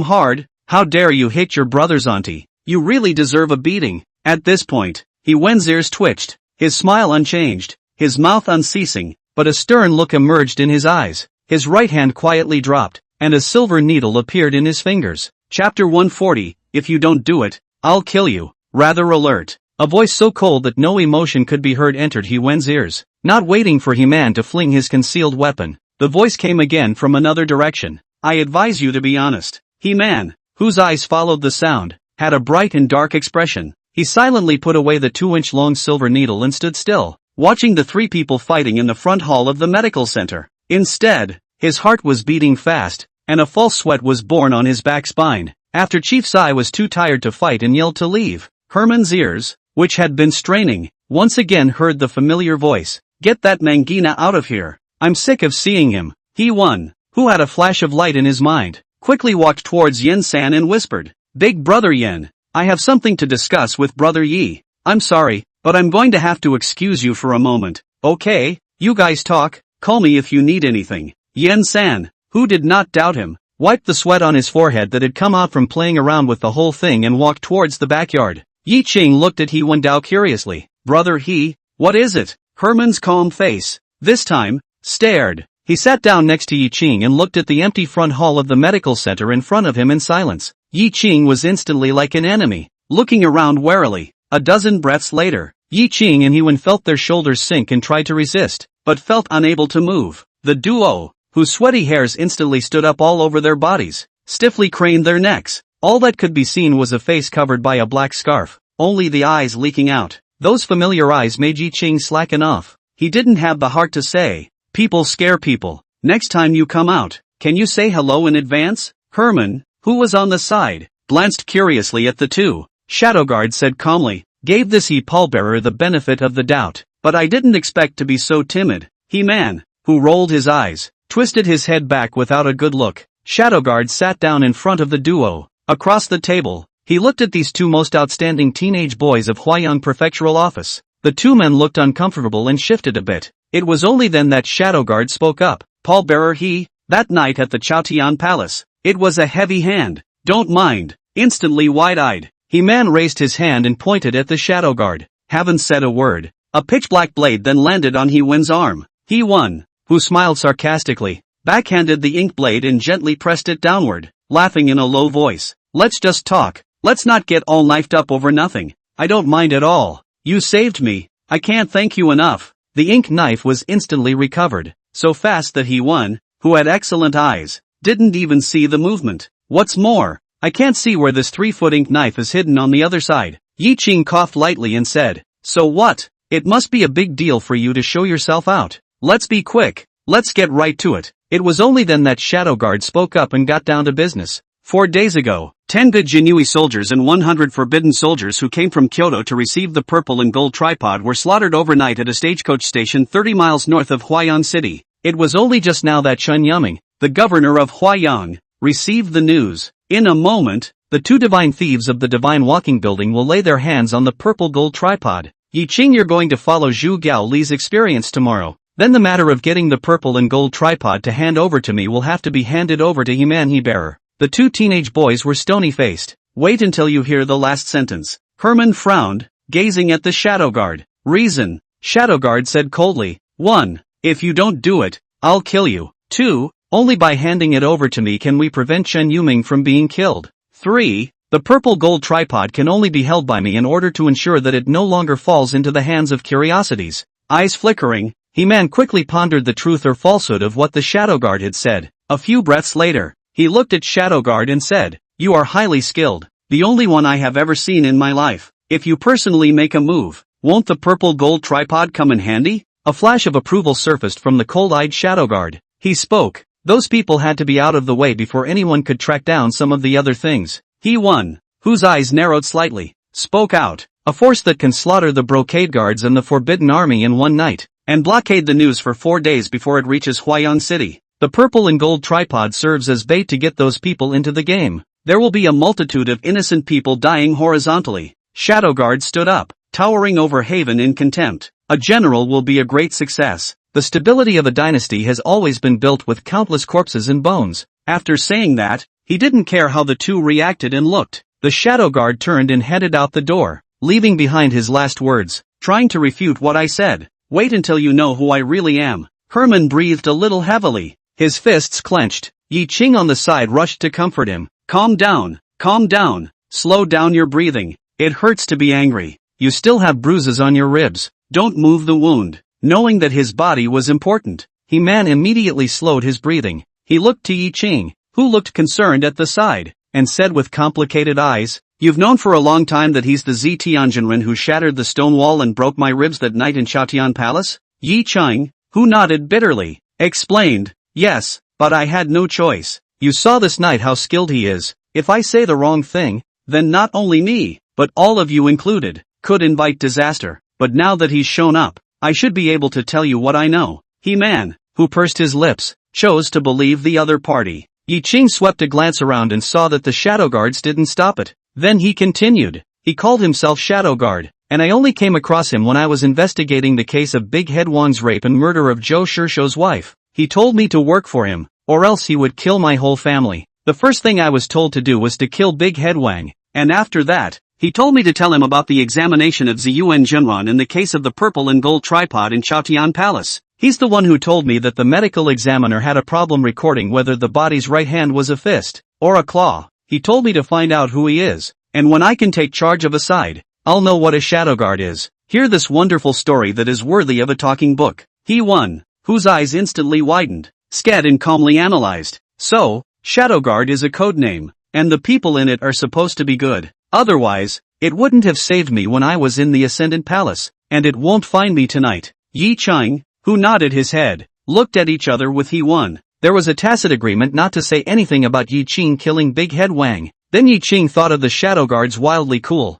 hard, how dare you hit your brother's auntie, you really deserve a beating. At this point, Wen's ears twitched, his smile unchanged, his mouth unceasing, but a stern look emerged in his eyes, his right hand quietly dropped, and a silver needle appeared in his fingers. Chapter 140, If you don't do it, I'll kill you. Rather alert. A voice so cold that no emotion could be heard entered Wen's ears. Not waiting for He-Man to fling his concealed weapon, the voice came again from another direction. I advise you to be honest. He-Man, whose eyes followed the sound, had a bright and dark expression. He silently put away the 2-inch-long silver needle and stood still, watching the three people fighting in the front hall of the medical center. Instead, his heart was beating fast, and a false sweat was born on his back spine. After Chief Sai was too tired to fight and yelled to leave, Herman's ears, which had been straining, once again heard the familiar voice. Get that Mangina out of here. I'm sick of seeing him. He-One, who had a flash of light in his mind, quickly walked towards Yen-san and whispered, Big Brother Yen, I have something to discuss with Brother Yi. I'm sorry, but I'm going to have to excuse you for a moment. Okay, you guys talk, call me if you need anything. Yen-san, who did not doubt him, wiped the sweat on his forehead that had come out from playing around with the whole thing and walked towards the backyard. Yi Ching looked at He-Wen Dao curiously. Brother He, what is it? Herman's calm face, this time, stared. He sat down next to Yi Ching and looked at the empty front hall of the medical center in front of him in silence. Yi Ching was instantly like an enemy, looking around warily. A dozen breaths later, Yi Ching and He-Wen felt their shoulders sink and tried to resist, but felt unable to move. The duo, whose sweaty hairs instantly stood up all over their bodies, stiffly craned their necks. All that could be seen was a face covered by a black scarf, only the eyes leaking out. Those familiar eyes made Yi Ching slacken off. He didn't have the heart to say, people scare people. Next time you come out, can you say hello in advance? Herman, who was on the side, glanced curiously at the two. Shadowguard said calmly, gave this pallbearer the benefit of the doubt, but I didn't expect to be so timid. He-Man, who rolled his eyes, twisted his head back without a good look. Shadowguard sat down in front of the duo. Across the table, he looked at these two most outstanding teenage boys of Huayang Prefectural Office. The two men looked uncomfortable and shifted a bit. It was only then that Shadowguard spoke up. Pallbearer He, that night at the Chaotian Palace, it was a heavy hand. Don't mind. Instantly wide-eyed, He-Man raised his hand and pointed at the Shadowguard. Haven't said a word. A pitch-black blade then landed on He-Wen's arm. He-One, who smiled sarcastically, backhanded the ink blade and gently pressed it downward, laughing in a low voice. Let's just talk. Let's not get all knifed up over nothing. I don't mind at all. You saved me. I can't thank you enough. The ink knife was instantly recovered, so fast that He-One, who had excellent eyes, didn't even see the movement. What's more, I can't see where this 3-foot ink knife is hidden on the other side. Yi Ching coughed lightly and said, so what? It must be a big deal for you to show yourself out. Let's be quick. Let's get right to it. It was only then that Shadowguard spoke up and got down to business. 4 days ago, 10 good Jinui soldiers and 100 forbidden soldiers who came from Kyoto to receive the purple and gold tripod were slaughtered overnight at a stagecoach station 30 miles north of Huayang City. It was only just now that Chen Yuming, the governor of Huayang, received the news. In a moment, the two divine thieves of the divine walking building will lay their hands on the purple gold tripod. Yi Ching, you're going to follow Zhu Gao Li's experience tomorrow. Then the matter of getting the purple and gold tripod to hand over to me will have to be handed over to He-Man He-Bearer. The two teenage boys were stony-faced. Wait until you hear the last sentence. Herman frowned, gazing at the Shadowguard. Reason, Shadowguard said coldly. 1. If you don't do it, I'll kill you. 2. Only by handing it over to me can we prevent Chen Yuming from being killed. 3. The purple gold tripod can only be held by me in order to ensure that it no longer falls into the hands of curiosities. Eyes flickering, He-Man quickly pondered the truth or falsehood of what the Shadowguard had said. A few breaths later, he looked at Shadowguard and said, you are highly skilled, the only one I have ever seen in my life. If you personally make a move, won't the purple gold tripod come in handy? A flash of approval surfaced from the cold-eyed Shadowguard. He spoke. Those people had to be out of the way before anyone could track down some of the other things. He-One, whose eyes narrowed slightly, spoke out. A force that can slaughter the Brocade Guards and the Forbidden Army in one night, and blockade the news for 4 days before it reaches Huayang City. The purple and gold tripod serves as bait to get those people into the game. There will be a multitude of innocent people dying horizontally. Shadowguard stood up. towering over Haven in contempt. A general will be a great success. The stability of a dynasty has always been built with countless corpses and bones. After saying that, he didn't care how the two reacted and looked. The shadow guard turned and headed out the door, leaving behind his last words, trying to refute what I said. Wait until you know who I really am. Herman breathed a little heavily, his fists clenched. Yi Ching on the side rushed to comfort him. Calm down, slow down your breathing. It hurts to be angry. You still have bruises on your ribs. Don't move the wound. Knowing that his body was important, Man immediately slowed his breathing. He looked to Yi Ching, who looked concerned at the side, and said with complicated eyes, You've known for a long time that he's the Tianjinren who shattered the stone wall and broke my ribs that night in Chaotian Palace? Yi Ching, who nodded bitterly, explained, Yes, but I had no choice. You saw this night how skilled he is. If I say the wrong thing, then not only me, but all of you included, could invite disaster. But now that he's shown up, I should be able to tell you what I know. Man, who pursed his lips, chose to believe the other party. Yi Ching swept a glance around and saw that the shadow guards didn't stop it. Then he continued. He called himself Shadow Guard, and I only came across him when I was investigating the case of Big Head Wang's rape and murder of Zhou Shishou's wife. He told me to work for him, or else he would kill my whole family. The first thing I was told to do was to kill Big Head Wang, and after that, he told me to tell him about the examination of Ziyuan Jinran in the case of the purple and gold tripod in Chaotian Palace. He's the one who told me that the medical examiner had a problem recording whether the body's right hand was a fist or a claw. He told me to find out who he is, and when I can take charge of a side, I'll know what a shadow guard is. Hear this wonderful story that is worthy of a talking book. He won, whose eyes instantly widened, Sked and calmly analyzed. So, Shadow Guard is a code name, and the people in it are supposed to be good. Otherwise, it wouldn't have saved me when I was in the Ascendant Palace, and it won't find me tonight. Yi Ching, who nodded his head, looked at each other with He Won. There was a tacit agreement not to say anything about Yi Ching killing Big Head Wang. Then Yi Ching thought of the Shadow Guard's wildly cool,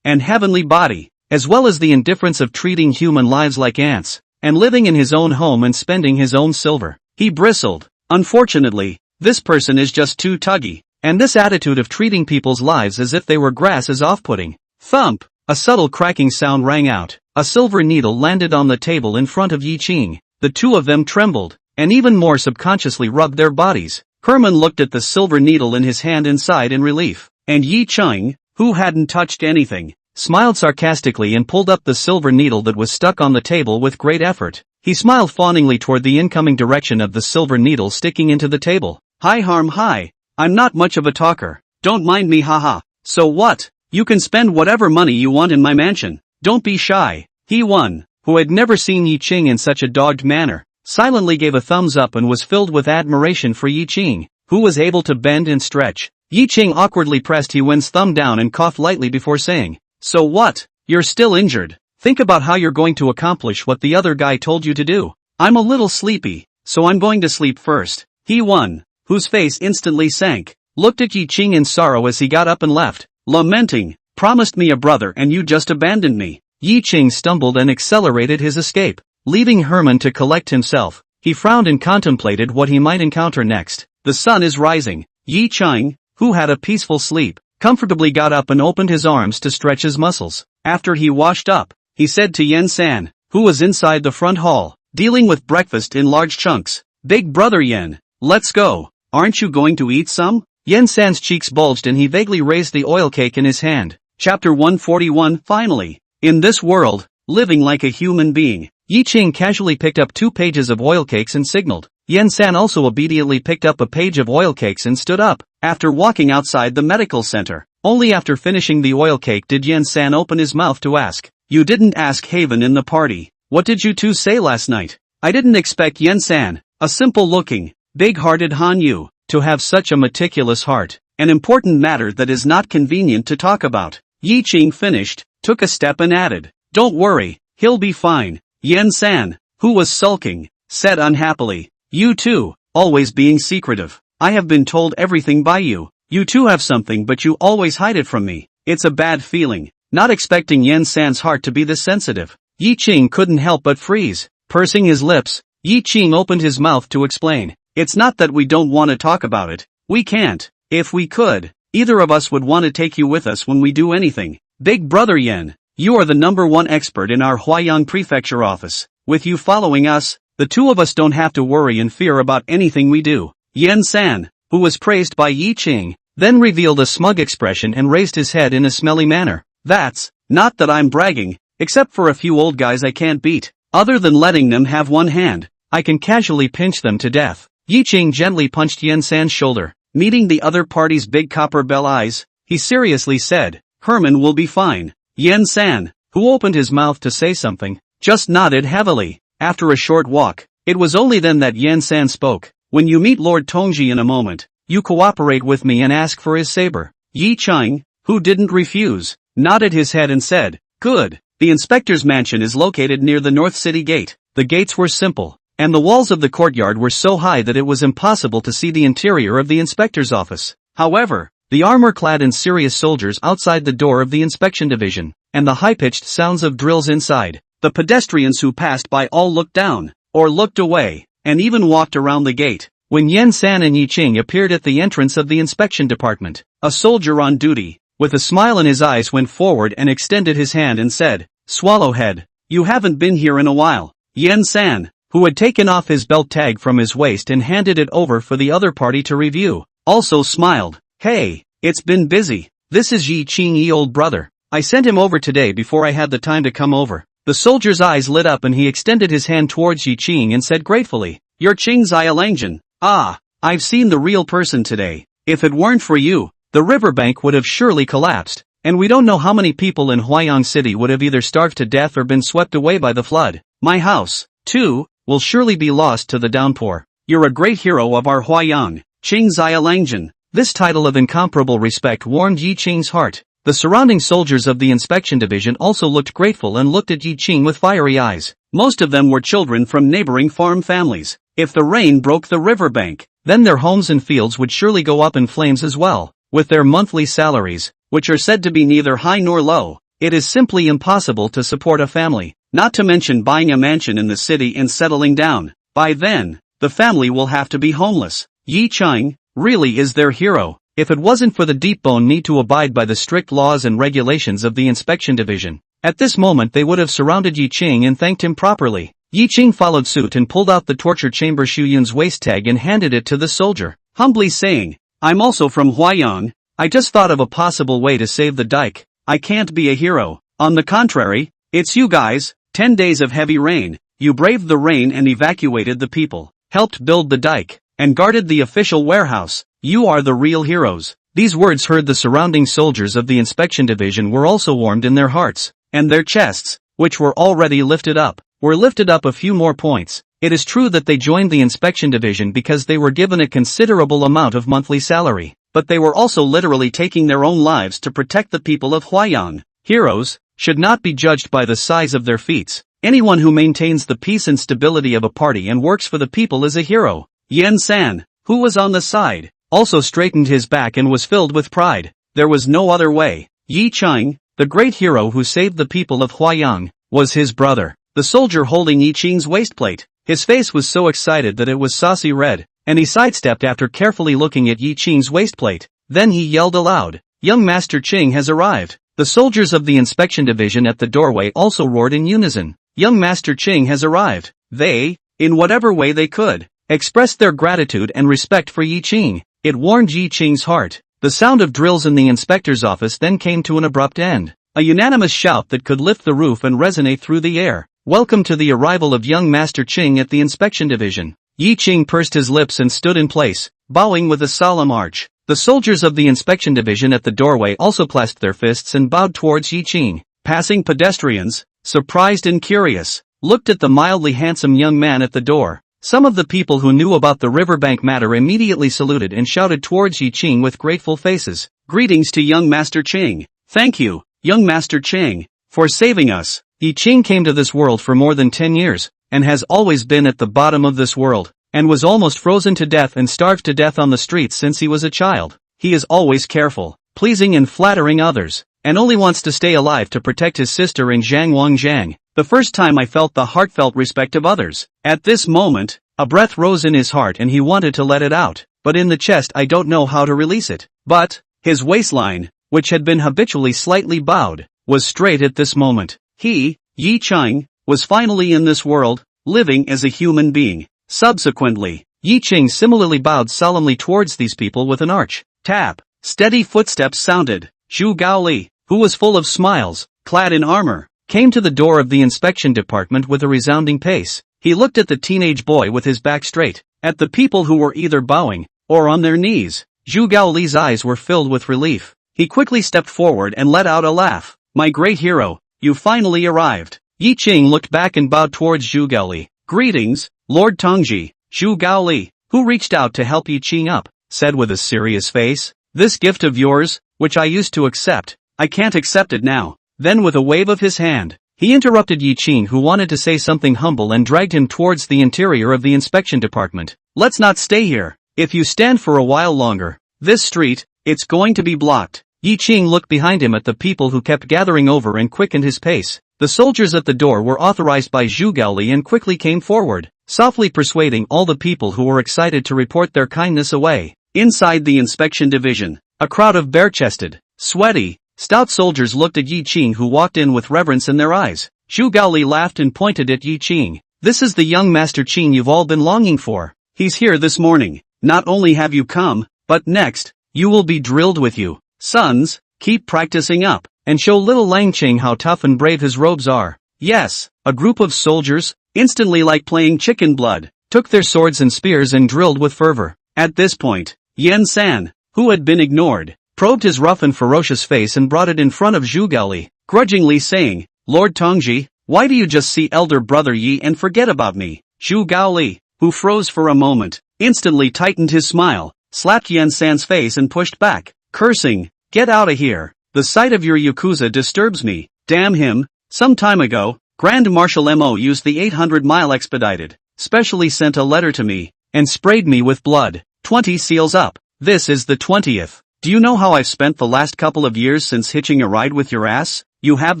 and heavenly body, as well as the indifference of treating human lives like ants, and living in his own home and spending his own silver. He bristled. Unfortunately, this person is just too tuggy, and this attitude of treating people's lives as if they were grass is off-putting. Thump! A subtle cracking sound rang out. A silver needle landed on the table in front of Yi Ching. The two of them trembled, and even more subconsciously rubbed their bodies. Herman looked at the silver needle in his hand and sighed in relief. And Yi Ching, who hadn't touched anything, smiled sarcastically and pulled up the silver needle that was stuck on the table with great effort. He smiled fawningly toward the incoming direction of the silver needle sticking into the table. Hi. I'm not much of a talker. Don't mind me, haha. So what? You can spend whatever money you want in my mansion. Don't be shy. He Won, who had never seen Yi Ching in such a dogged manner, silently gave a thumbs up and was filled with admiration for Yi Ching, who was able to bend and stretch. Yi Ching awkwardly pressed He Wen's thumb down and coughed lightly before saying, So what? You're still injured. Think about how you're going to accomplish what the other guy told you to do. I'm a little sleepy, so I'm going to sleep first. He Won, whose face instantly sank, looked at Yi Ching in sorrow as he got up and left, lamenting, Promised me a brother and you just abandoned me. Yi Ching stumbled and accelerated his escape, leaving Herman to collect himself. He frowned and contemplated what he might encounter next. The sun is rising. Yi Ching, who had a peaceful sleep, comfortably got up and opened his arms to stretch his muscles. After he washed up, he said to Yen San, who was inside the front hall, dealing with breakfast in large chunks, Big brother Yen, let's go. Aren't you going to eat some? Yen San's cheeks bulged and he vaguely raised the oil cake in his hand. Chapter 141. Finally, in this world, living like a human being, Yi Ching casually picked up 2 pages of oil cakes and signaled. Yen San also obediently picked up a page of oil cakes and stood up, after walking outside the medical center. Only after finishing the oil cake did Yen San open his mouth to ask, You didn't ask Haven in the party. What did you two say last night? I didn't expect Yen San, a simple-looking, big-hearted Han Yu, to have such a meticulous heart. An important matter that is not convenient to talk about. Yi Ching finished, took a step and added, Don't worry, he'll be fine. Yen San, who was sulking, said unhappily, You too, always being secretive. I have been told everything by you. You too have something but you always hide it from me. It's a bad feeling, not expecting Yen San's heart to be this sensitive. Yi Ching couldn't help but freeze. Pursing his lips, Yi Ching opened his mouth to explain. It's not that we don't want to talk about it. We can't. If we could, either of us would want to take you with us when we do anything. Big brother Yen, You are the #1 expert in our Huayang Prefecture office. With you following us, the two of us don't have to worry and fear about anything we do. Yan-san, who was praised by Yi Qing, then revealed a smug expression and raised his head in a smelly manner. That's not that I'm bragging, except for a few old guys I can't beat. Other than letting them have one hand, I can casually pinch them to death. Yi Qing gently punched Yan-san's shoulder. Meeting the other party's big copper bell eyes, he seriously said, Herman will be fine. Yan-san, who opened his mouth to say something, just nodded heavily. After a short walk, it was only then that Yan-san spoke. When you meet Lord Tongji in a moment, you cooperate with me and ask for his saber. Yi Qing, who didn't refuse, nodded his head and said, good. The inspector's mansion is located near the North City Gate. The gates were simple, and the walls of the courtyard were so high that it was impossible to see the interior of the inspector's office. However, the armor-clad and serious soldiers outside the door of the inspection division, and the high-pitched sounds of drills inside. The pedestrians who passed by all looked down, or looked away, and even walked around the gate. When Yan-san and Yi Qing appeared at the entrance of the inspection department, a soldier on duty, with a smile in his eyes, went forward and extended his hand and said, Swallowhead, you haven't been here in a while. Yan-san, who had taken off his belt tag from his waist and handed it over for the other party to review, also smiled. Hey, it's been busy. This is Yi Qing, old brother. I sent him over today before I had the time to come over. The soldier's eyes lit up and he extended his hand towards Yi Qing and said gratefully, You're Qing's Zailangjin. Ah, I've seen the real person today. If it weren't for you, the riverbank would have surely collapsed, and we don't know how many people in Huayang City would have either starved to death or been swept away by the flood. My house, too, will surely be lost to the downpour. You're a great hero of our Huayang, Qing Zailangjin. This title of incomparable respect warmed Yi Qing's heart. The surrounding soldiers of the inspection division also looked grateful and looked at Yi Qing with fiery eyes. Most of them were children from neighboring farm families. If the rain broke the riverbank, then their homes and fields would surely go up in flames as well. With their monthly salaries, which are said to be neither high nor low, it is simply impossible to support a family, not to mention buying a mansion in the city and settling down. By then, the family will have to be homeless. Yi Qing really is their hero. If it wasn't for the deep-bone need to abide by the strict laws and regulations of the inspection division, at this moment they would have surrounded Yi Qing and thanked him properly. Yi Qing followed suit and pulled out the torture chamber Shuyun's waist tag and handed it to the soldier, humbly saying, I'm also from Huayang. I just thought of a possible way to save the dike. I can't be a hero. On the contrary, it's you guys. 10 days of heavy rain. You braved the rain and evacuated the people, helped build the dike, and guarded the official warehouse. You are the real heroes. These words heard the surrounding soldiers of the inspection division were also warmed in their hearts, and their chests, which were already lifted up, were lifted up a few more points. It is true that they joined the inspection division because they were given a considerable amount of monthly salary, but they were also literally taking their own lives to protect the people of Huayang. Heroes should not be judged by the size of their feats. Anyone who maintains the peace and stability of a party and works for the people is a hero. Yan-san, who was on the side, also straightened his back and was filled with pride. There was no other way. Yi Qing, the great hero who saved the people of Huayang, was his brother. The soldier holding Yi Qing's waistplate, his face was so excited that it was saucy red, and he sidestepped after carefully looking at Yi Qing's waistplate. Then he yelled aloud, Young Master Qing has arrived. The soldiers of the inspection division at the doorway also roared in unison, Young Master Qing has arrived. They, in whatever way they could, expressed their gratitude and respect for Yi Qing. It warmed Yi Qing's heart. The sound of drills in the inspector's office then came to an abrupt end. A unanimous shout that could lift the roof and resonate through the air. Welcome to the arrival of young Master Qing at the inspection division. Yi Qing pursed his lips and stood in place, bowing with a solemn arch. The soldiers of the inspection division at the doorway also clasped their fists and bowed towards Yi Qing. Passing pedestrians, surprised and curious, looked at the mildly handsome young man at the door. Some of the people who knew about the riverbank matter immediately saluted and shouted towards Yi Qing with grateful faces. Greetings to young Master Qing. Thank you, young Master Qing, for saving us. Yi Qing came to this world for more than 10 years, and has always been at the bottom of this world, and was almost frozen to death and starved to death on the streets since he was a child. He is always careful, pleasing and flattering others, and only wants to stay alive to protect his sister in Zhang. The first time I felt the heartfelt respect of others. At this moment, a breath rose in his heart and he wanted to let it out, but in the chest I don't know how to release it. But, his waistline, which had been habitually slightly bowed, was straight at this moment. He, Yi Ching, was finally in this world, living as a human being. Subsequently, Yi Ching similarly bowed solemnly towards these people with an arch. Tap. Steady footsteps sounded. Zhu Gaoli, who was full of smiles, clad in armor, came to the door of the inspection department with a resounding pace. He looked at the teenage boy with his back straight, at the people who were either bowing or on their knees. Zhu Gaoli's eyes were filled with relief. He quickly stepped forward and let out a laugh. My great hero, you finally arrived. Yi Ching looked back and bowed towards Zhu Gaoli. Greetings, Lord Tongji. Zhu Gaoli, who reached out to help Yi Ching up, said with a serious face, this gift of yours, which I used to accept, I can't accept it now. Then with a wave of his hand, he interrupted Yi Ching, who wanted to say something humble, and dragged him towards the interior of the inspection department. Let's not stay here. If you stand for a while longer, this street, it's going to be blocked. Yi Ching looked behind him at the people who kept gathering over and quickened his pace. The soldiers at the door were authorized by Zhu Gaoli and quickly came forward, softly persuading all the people who were excited to report their kindness away. Inside the inspection division, a crowd of bare-chested, sweaty, stout soldiers looked at Yi Ching, who walked in with reverence in their eyes. Zhu Gaoli laughed and pointed at Yi Ching. This is the young Master Ching you've all been longing for. He's here this morning. Not only have you come, but next, you will be drilled with you. Sons, keep practicing up, and show little Lang Ching how tough and brave his robes are. Yes, a group of soldiers, instantly like playing chicken blood, took their swords and spears and drilled with fervor. At this point, Yan San, who had been ignored, probed his rough and ferocious face and brought it in front of Zhu Gaoli, grudgingly saying, Lord Tongji, why do you just see elder brother Yi and forget about me? Zhu Gaoli, who froze for a moment, instantly tightened his smile, slapped Yan San's face and pushed back, cursing, get out of here. The sight of your Yakuza disturbs me. Damn him. Some time ago, Grand Marshal Mo used the 800-mile expedited, specially sent a letter to me, and sprayed me with blood. 20 seals up. This is the 20th. Do you know how I've spent the last couple of years since hitching a ride with your ass? You have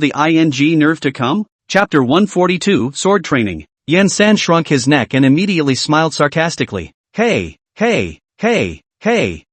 the ing nerve to come? Chapter 142, Sword Training. Yan San shrunk his neck and immediately smiled sarcastically. Hey,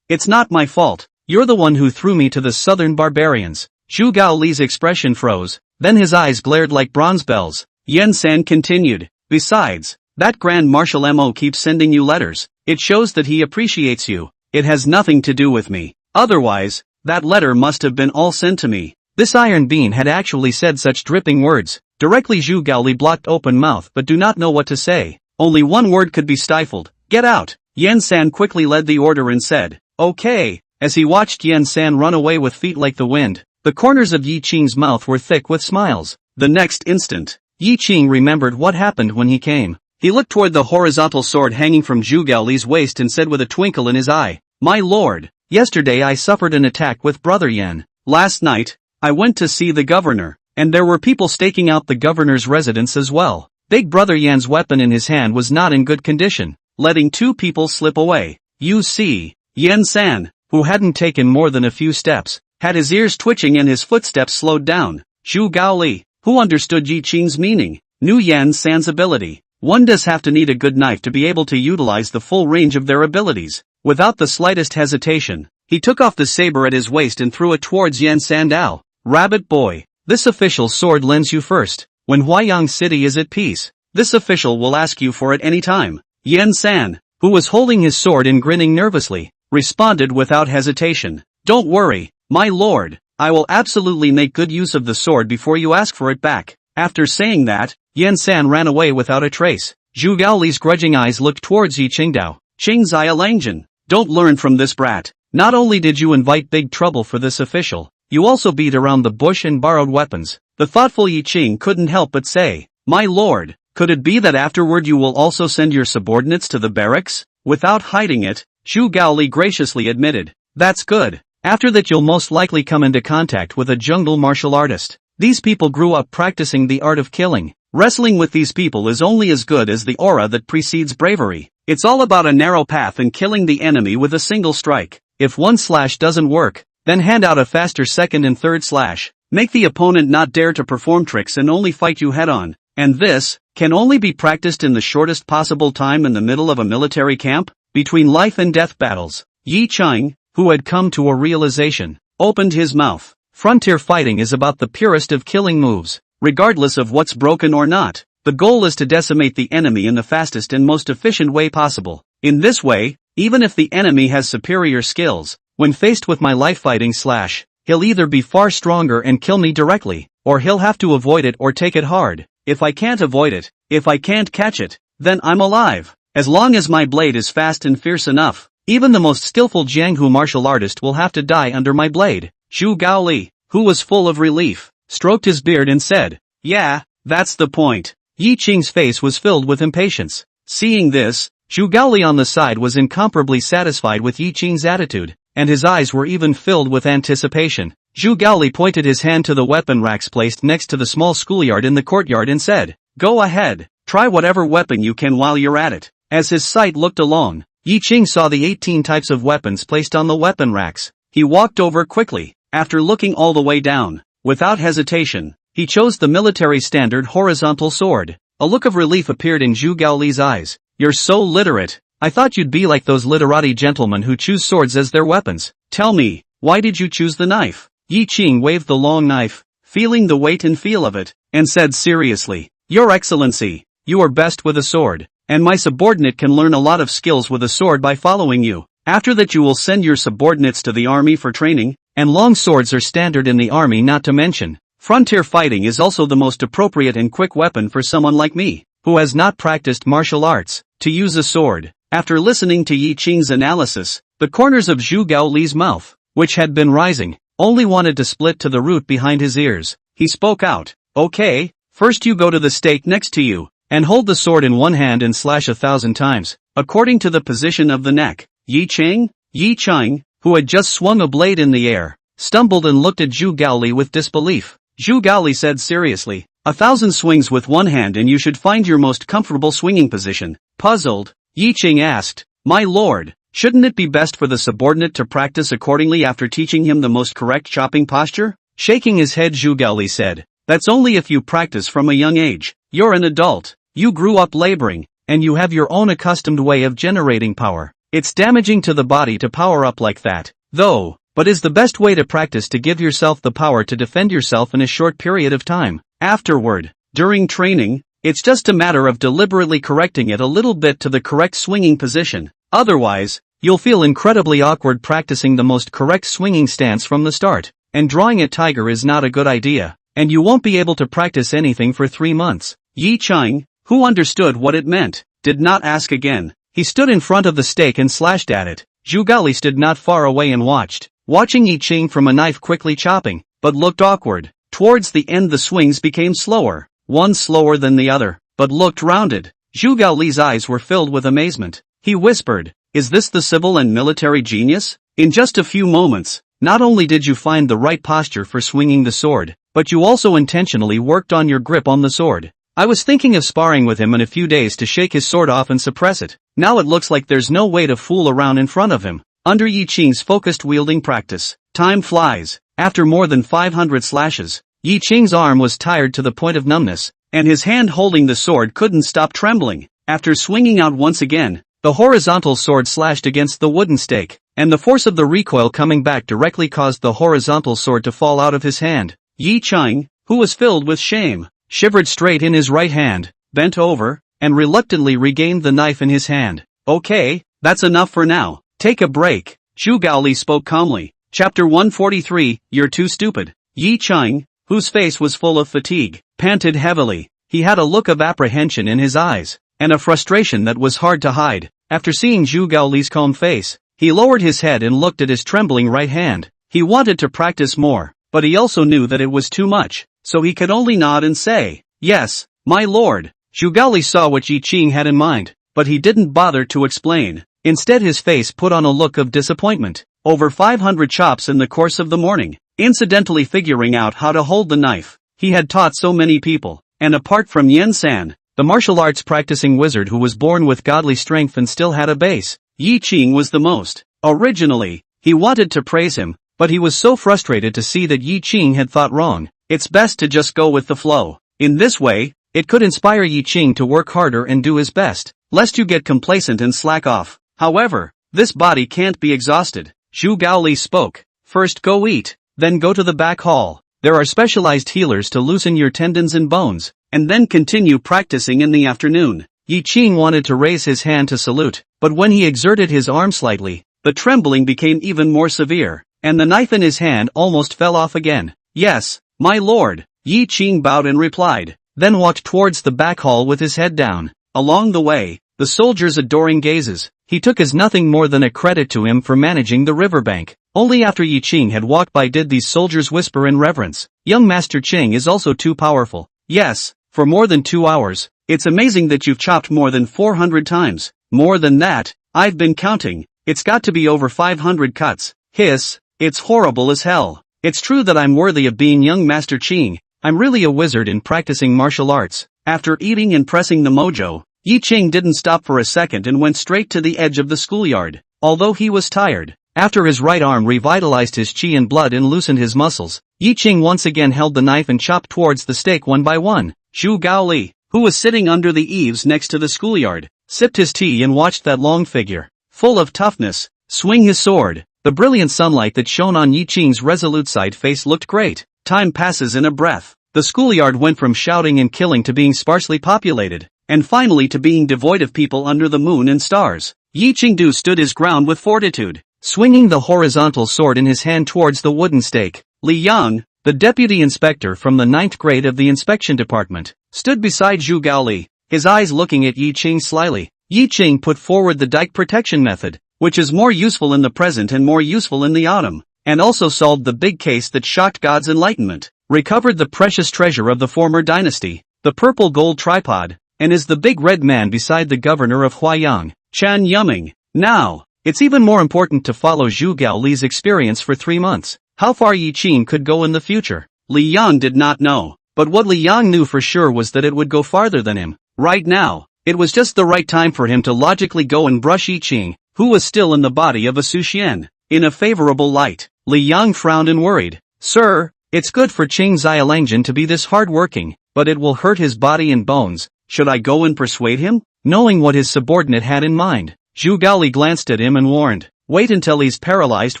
it's not my fault. You're the one who threw me to the southern barbarians. Zhu Gaoli's expression froze, then his eyes glared like bronze bells. Yan San continued, besides, that Grand Marshal Mo keeps sending you letters. It shows that he appreciates you. It has nothing to do with me. Otherwise, that letter must have been all sent to me. This iron being had actually said such dripping words. Directly Zhu Gaoli blocked open mouth but do not know what to say. Only one word could be stifled. Get out. Yan San quickly led the order and said, okay. As he watched Yan San run away with feet like the wind, the corners of Yi Ching's mouth were thick with smiles. The next instant, Yi Ching remembered what happened when he came. He looked toward the horizontal sword hanging from Zhu Gaoli's waist and said with a twinkle in his eye, my lord, yesterday I suffered an attack with Brother Yan. Last night, I went to see the governor, and there were people staking out the governor's residence as well. Big Brother Yan's weapon in his hand was not in good condition, letting two people slip away. You see, Yan San, who hadn't taken more than a few steps, had his ears twitching and his footsteps slowed down. Zhu Gaoli, who understood Yi Ching's meaning, knew Yan San's ability. One does have to need a good knife to be able to utilize the full range of their abilities. Without the slightest hesitation, he took off the saber at his waist and threw it towards Yan Sandao. Rabbit boy, this official's sword lends you first. When Huayang City is at peace, this official will ask you for it any time. Yan San, who was holding his sword and grinning nervously, responded without hesitation. Don't worry, my lord, I will absolutely make good use of the sword before you ask for it back. After saying that, Yan San ran away without a trace. Zhu Gaoli's grudging eyes looked towards Yi Qingdao. Qingzai Langzhen, don't learn from this brat. Not only did you invite big trouble for this official, you also beat around the bush and borrowed weapons. The thoughtful Yi Ching couldn't help but say, my lord, could it be that afterward you will also send your subordinates to the barracks? Without hiding it, Zhu Gaoli graciously admitted, that's good. After that you'll most likely come into contact with a jungle martial artist. These people grew up practicing the art of killing. Wrestling with these people is only as good as the aura that precedes bravery. It's all about a narrow path and killing the enemy with a single strike. If one slash doesn't work, then hand out a faster second and third slash. Make the opponent not dare to perform tricks and only fight you head on. And this can only be practiced in the shortest possible time in the middle of a military camp, between life and death battles. Yi Ching, who had come to a realization, opened his mouth. Frontier fighting is about the purest of killing moves, regardless of what's broken or not. The goal is to decimate the enemy in the fastest and most efficient way possible. In this way, even if the enemy has superior skills, when faced with my life fighting slash, he'll either be far stronger and kill me directly, or he'll have to avoid it or take it hard. If I can't avoid it, if I can't catch it, then I'm alive. As long as my blade is fast and fierce enough, even the most skillful Jianghu martial artist will have to die under my blade. Zhu Gaoli, who was full of relief, stroked his beard and said, "Yeah, that's the point." Yi Qing's face was filled with impatience. Seeing this, Zhu Gaoli on the side was incomparably satisfied with Yi Qing's attitude, and his eyes were even filled with anticipation. Zhu Gaoli pointed his hand to the weapon racks placed next to the small schoolyard in the courtyard and said, "Go ahead, try whatever weapon you can while you're at it." As his sight looked along, Yi Qing saw the 18 types of weapons placed on the weapon racks. He walked over quickly. After looking all the way down, without hesitation, he chose the military standard horizontal sword. A look of relief appeared in Zhu Gaoli's eyes. "You're so literate. I thought you'd be like those literati gentlemen who choose swords as their weapons. Tell me, why did you choose the knife?" Yi Qing waved the long knife, feeling the weight and feel of it, and said seriously, "Your Excellency, you are best with a sword, and my subordinate can learn a lot of skills with a sword by following you. After that you will send your subordinates to the army for training, and long swords are standard in the army, not to mention, frontier fighting is also the most appropriate and quick weapon for someone like me, who has not practiced martial arts, to use a sword." After listening to Yi Qing's analysis, the corners of Zhu Gaoli's mouth, which had been rising, only wanted to split to the root behind his ears. He spoke out, "Okay, first you go to the stake next to you, and hold the sword in one hand and slash 1,000 times, according to the position of the neck." Yi Qing, who had just swung a blade in the air, stumbled and looked at Zhu Gaoli with disbelief. Zhu Gaoli said seriously, 1,000 swings with one hand and you should find your most comfortable swinging position. Puzzled, Yi Qing asked, "My lord, shouldn't it be best for the subordinate to practice accordingly after teaching him the most correct chopping posture?" Shaking his head, Zhu Gaoli said, "That's only if you practice from a young age. You're an adult, you grew up laboring, and you have your own accustomed way of generating power. It's damaging to the body to power up like that, though, but is the best way to practice to give yourself the power to defend yourself in a short period of time. Afterward, during training, it's just a matter of deliberately correcting it a little bit to the correct swinging position. Otherwise, you'll feel incredibly awkward practicing the most correct swinging stance from the start, and drawing a tiger is not a good idea, and you won't be able to practice anything for 3 months." Yi Qing, who understood what it meant, did not ask again. He stood in front of the stake and slashed at it. Zhu Gaoli stood not far away and watched, watching Yi Qing from a knife quickly chopping, but looked awkward. Towards the end the swings became slower, one slower than the other, but looked rounded. Zhu Gaoli's eyes were filled with amazement. He whispered, "Is this the civil and military genius? In just a few moments, not only did you find the right posture for swinging the sword, but you also intentionally worked on your grip on the sword. I was thinking of sparring with him in a few days to shake his sword off and suppress it. Now it looks like there's no way to fool around in front of him." Under Yi Qing's focused wielding practice, time flies. After more than 500 slashes, Yi Qing's arm was tired to the point of numbness, and his hand holding the sword couldn't stop trembling. After swinging out once again, the horizontal sword slashed against the wooden stake, and the force of the recoil coming back directly caused the horizontal sword to fall out of his hand. Yi Qing, who was filled with shame, shivered straight in his right hand, bent over, and reluctantly regained the knife in his hand. "Okay, that's enough for now. Take a break." Zhu Gaoli spoke calmly. Chapter 143, You're Too Stupid. Yi Qing, whose face was full of fatigue, panted heavily. He had a look of apprehension in his eyes, and a frustration that was hard to hide. After seeing Zhu Gaoli's calm face, he lowered his head and looked at his trembling right hand. He wanted to practice more, but he also knew that it was too much, so he could only nod and say, "Yes, my lord." Zhu Gaoli saw what Yi Qing had in mind, but he didn't bother to explain. Instead his face put on a look of disappointment. Over 500 chops in the course of the morning, incidentally figuring out how to hold the knife. He had taught so many people, and apart from Yen San, the martial arts practicing wizard who was born with godly strength and still had a base, Yi Qing was the most. Originally, he wanted to praise him, but he was so frustrated to see that Yi Qing had thought wrong. It's best to just go with the flow. In this way, it could inspire Yi Qing to work harder and do his best, lest you get complacent and slack off. However, this body can't be exhausted. Zhu Gaoli spoke. "First go eat." then go to the back hall. There are specialized healers to loosen your tendons and bones, and then continue practicing in the afternoon. Yi Qing wanted to raise his hand to salute, but when he exerted his arm slightly, the trembling became even more severe, and the knife in his hand almost fell off again. Yes, my lord, Yi Qing bowed and replied, then walked towards the back hall with his head down. Along the way, the soldiers' adoring gazes, he took as nothing more than a credit to him for managing the riverbank. Only after Yi Qing had walked by did these soldiers whisper in reverence, young Master Qing is also too powerful. Yes, for more than 2 hours. It's amazing that you've chopped more than 400 times. More than that, I've been counting. It's got to be over 500 cuts. Hiss, it's horrible as hell. It's true that I'm worthy of being young Master Qing. I'm really a wizard in practicing martial arts. After eating and pressing the mojo, Yi Qing didn't stop for a second and went straight to the edge of the schoolyard. Although he was tired, after his right arm revitalized his chi and blood and loosened his muscles, Yi Qing once again held the knife and chopped towards the stake one by one. Zhu Gaoli, who was sitting under the eaves next to the schoolyard, sipped his tea and watched that long figure, full of toughness, swing his sword. The brilliant sunlight that shone on Yi Qing's resolute side face looked great. Time passes in a breath. The schoolyard went from shouting and killing to being sparsely populated, and finally to being devoid of people under the moon and stars. Yi Qingdu stood his ground with fortitude, swinging the horizontal sword in his hand towards the wooden stake. Li Yang, the deputy inspector from the 9th grade of the inspection department, stood beside Zhu Gaoli, his eyes looking at Yi Qing slyly. Yi Qing put forward the dike protection method, which is more useful in the present and more useful in the autumn, and also solved the big case that shocked God's enlightenment, recovered the precious treasure of the former dynasty, the purple gold tripod, and is the big red man beside the governor of Huayang, Chan Yuming. Now, it's even more important to follow Zhu Gaoli's experience for 3 months. How far Yi Qing could go in the future, Li Yang did not know, but what Li Yang knew for sure was that it would go farther than him. Right now, it was just the right time for him to logically go and brush Yi Qing, who was still in the body of a Su Xian, in a favorable light. Li Yang frowned and worried. Sir, it's good for Qing Xialangjian to be this hard-working, but it will hurt his body and bones. Should I go and persuade him? Knowing what his subordinate had in mind, Zhu Gaoli glanced at him and warned, wait until he's paralyzed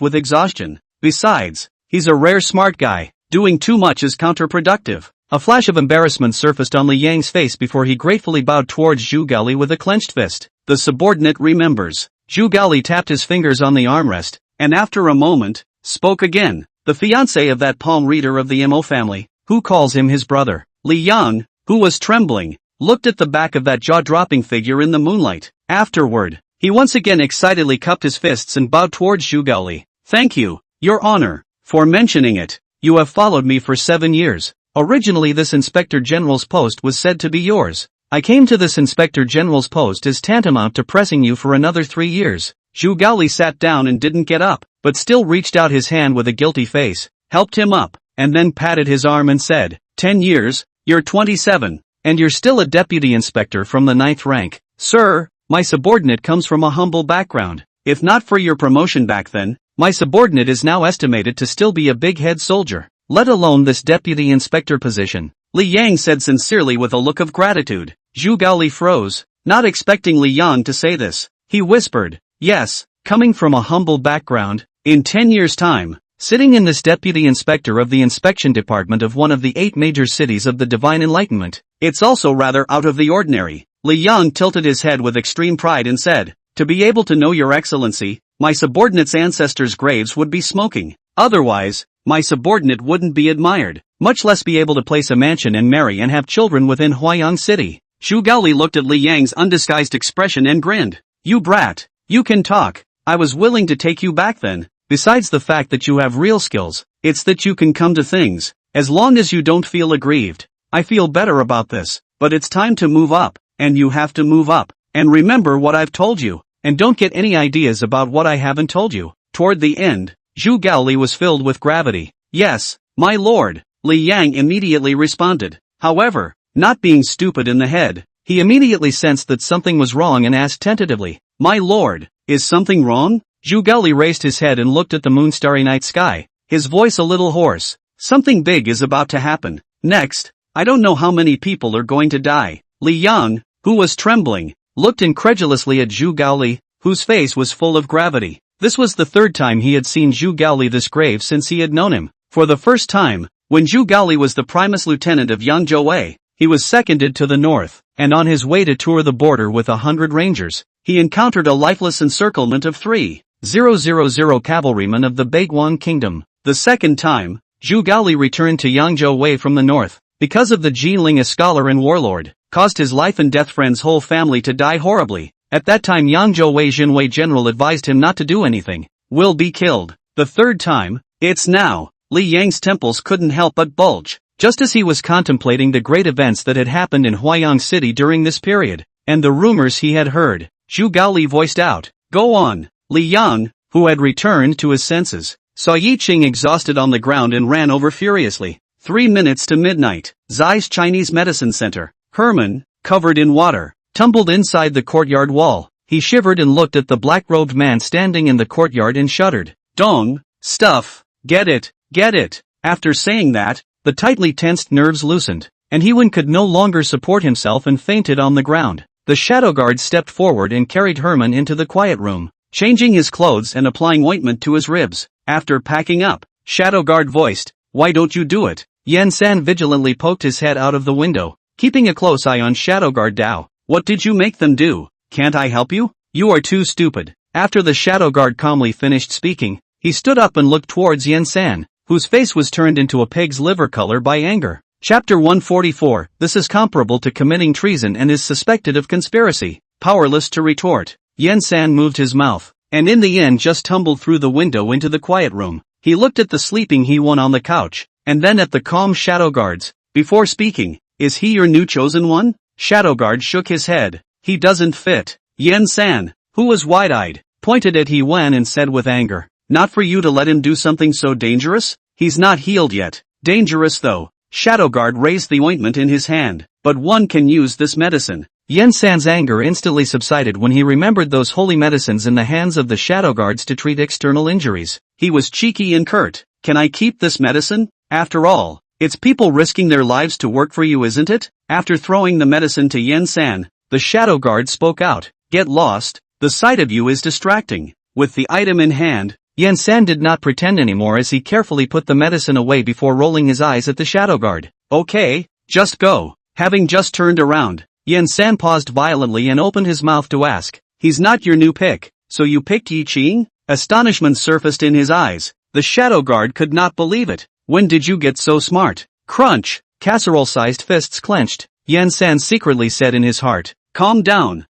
with exhaustion. Besides, he's a rare smart guy. Doing too much is counterproductive. A flash of embarrassment surfaced on Li Yang's face before he gratefully bowed towards Zhu Gaoli with a clenched fist. The subordinate remembers. Zhu Gaoli tapped his fingers on the armrest, and after a moment, spoke again. The fiancé of that palm reader of the Mo family, who calls him his brother. Li Yang, who was trembling, looked at the back of that jaw-dropping figure in the moonlight. Afterward, he once again excitedly cupped his fists and bowed towards Zhu Gaoli. Thank you, Your Honor, for mentioning it. You have followed me for 7 years. Originally this Inspector General's post was said to be yours. I came to this Inspector General's post as tantamount to pressing you for another 3 years. Zhu Gaoli sat down and didn't get up, but still reached out his hand with a guilty face, helped him up, and then patted his arm and said, 10 years, you're 27, and you're still a deputy inspector from the 9th rank. Sir, my subordinate comes from a humble background. If not for your promotion back then, my subordinate is now estimated to still be a big head soldier, let alone this deputy inspector position. Li Yang said sincerely with a look of gratitude. Zhu Gaoli froze, not expecting Li Yang to say this. He whispered, yes, coming from a humble background, in 10 years' time, sitting in this deputy inspector of the inspection department of one of the 8 major cities of the divine enlightenment, it's also rather out of the ordinary. Li Yang tilted his head with extreme pride and said, to be able to know your excellency, my subordinate's ancestors' graves would be smoking. Otherwise, my subordinate wouldn't be admired, much less be able to place a mansion and marry and have children within Huayang City. Zhu Gaoli looked at Li Yang's undisguised expression and grinned. You brat, you can talk. I was willing to take you back then. Besides the fact that you have real skills, it's that you can come to things, as long as you don't feel aggrieved. I feel better about this, but it's time to move up, and you have to move up, and remember what I've told you, and don't get any ideas about what I haven't told you. Toward the end, Zhu Gaoli was filled with gravity. Yes, my lord, Li Yang immediately responded. However, not being stupid in the head, he immediately sensed that something was wrong and asked tentatively, my lord, is something wrong? Zhu Gaoli raised his head and looked at the moon-starry night sky, his voice a little hoarse. Something big is about to happen. Next, I don't know how many people are going to die. Li Yang, who was trembling, looked incredulously at Zhu Gaoli, whose face was full of gravity. This was the 3rd time he had seen Zhu Gaoli this grave since he had known him. For the first time, when Zhu Gaoli was the Primus Lieutenant of Yangzhou, he was seconded to the north, and on his way to tour the border with 100 rangers, he encountered a lifeless encirclement of 3,000 cavalrymen of the Baiguan Kingdom. The second time, Zhu Gaoli returned to Yangzhou from the north, because of the Jiling, a scholar and warlord, caused his life and death friend's whole family to die horribly. At that time Yangzhou Jinwei general advised him not to do anything. Will be killed. The third time, it's now. Li Yang's temples couldn't help but bulge, just as he was contemplating the great events that had happened in Huayang City during this period, and the rumors he had heard. Zhu Gaoli voiced out, "Go on." Li Yang, who had returned to his senses, saw Yi Qing exhausted on the ground and ran over furiously. 3 minutes to midnight. Zai's Chinese Medicine Center. Herman, covered in water, tumbled inside the courtyard wall. He shivered and looked at the black-robed man standing in the courtyard and shuddered. Dong, stuff, get it, get it. After saying that, the tightly tensed nerves loosened, and Hewen could no longer support himself and fainted on the ground. The shadow guard stepped forward and carried Herman into the quiet room, changing his clothes and applying ointment to his ribs. After packing up, shadow guard voiced, "Why don't you do it?" Yan San vigilantly poked his head out of the window, keeping a close eye on shadow guard Dao. "What did you make them do? Can't I help you? You are too stupid." After the shadow guard calmly finished speaking, he stood up and looked towards Yan San, whose face was turned into a pig's liver color by anger. Chapter 144. This is comparable to committing treason and is suspected of conspiracy. Powerless to retort, Yan San moved his mouth, and in the end just tumbled through the window into the quiet room. He looked at the sleeping Hewen on the couch, and then at the calm shadow guards, before speaking. "Is he your new chosen one?" Shadow guard shook his head. "He doesn't fit." Yan San, who was wide-eyed, pointed at Hewen and said with anger, "Not for you to let him do something so dangerous? He's not healed yet." "Dangerous though." Shadow guard raised the ointment in his hand. "But one can use this medicine." Yan San's anger instantly subsided when he remembered those holy medicines in the hands of the shadow guards to treat external injuries. He was cheeky and curt. "Can I keep this medicine? After all, it's people risking their lives to work for you, isn't it?" After throwing the medicine to Yan San, the shadow guard spoke out, "Get lost, the sight of you is distracting." With the item in hand, Yan San did not pretend anymore as he carefully put the medicine away before rolling his eyes at the shadow guard. "Okay, just go." Having just turned around, Yan San paused violently and opened his mouth to ask, "He's not your new pick, so you picked Yi Qing?" Astonishment surfaced in his eyes. The shadow guard could not believe it. "When did you get so smart?" Crunch! Casserole-sized fists clenched. Yan San secretly said in his heart, calm down,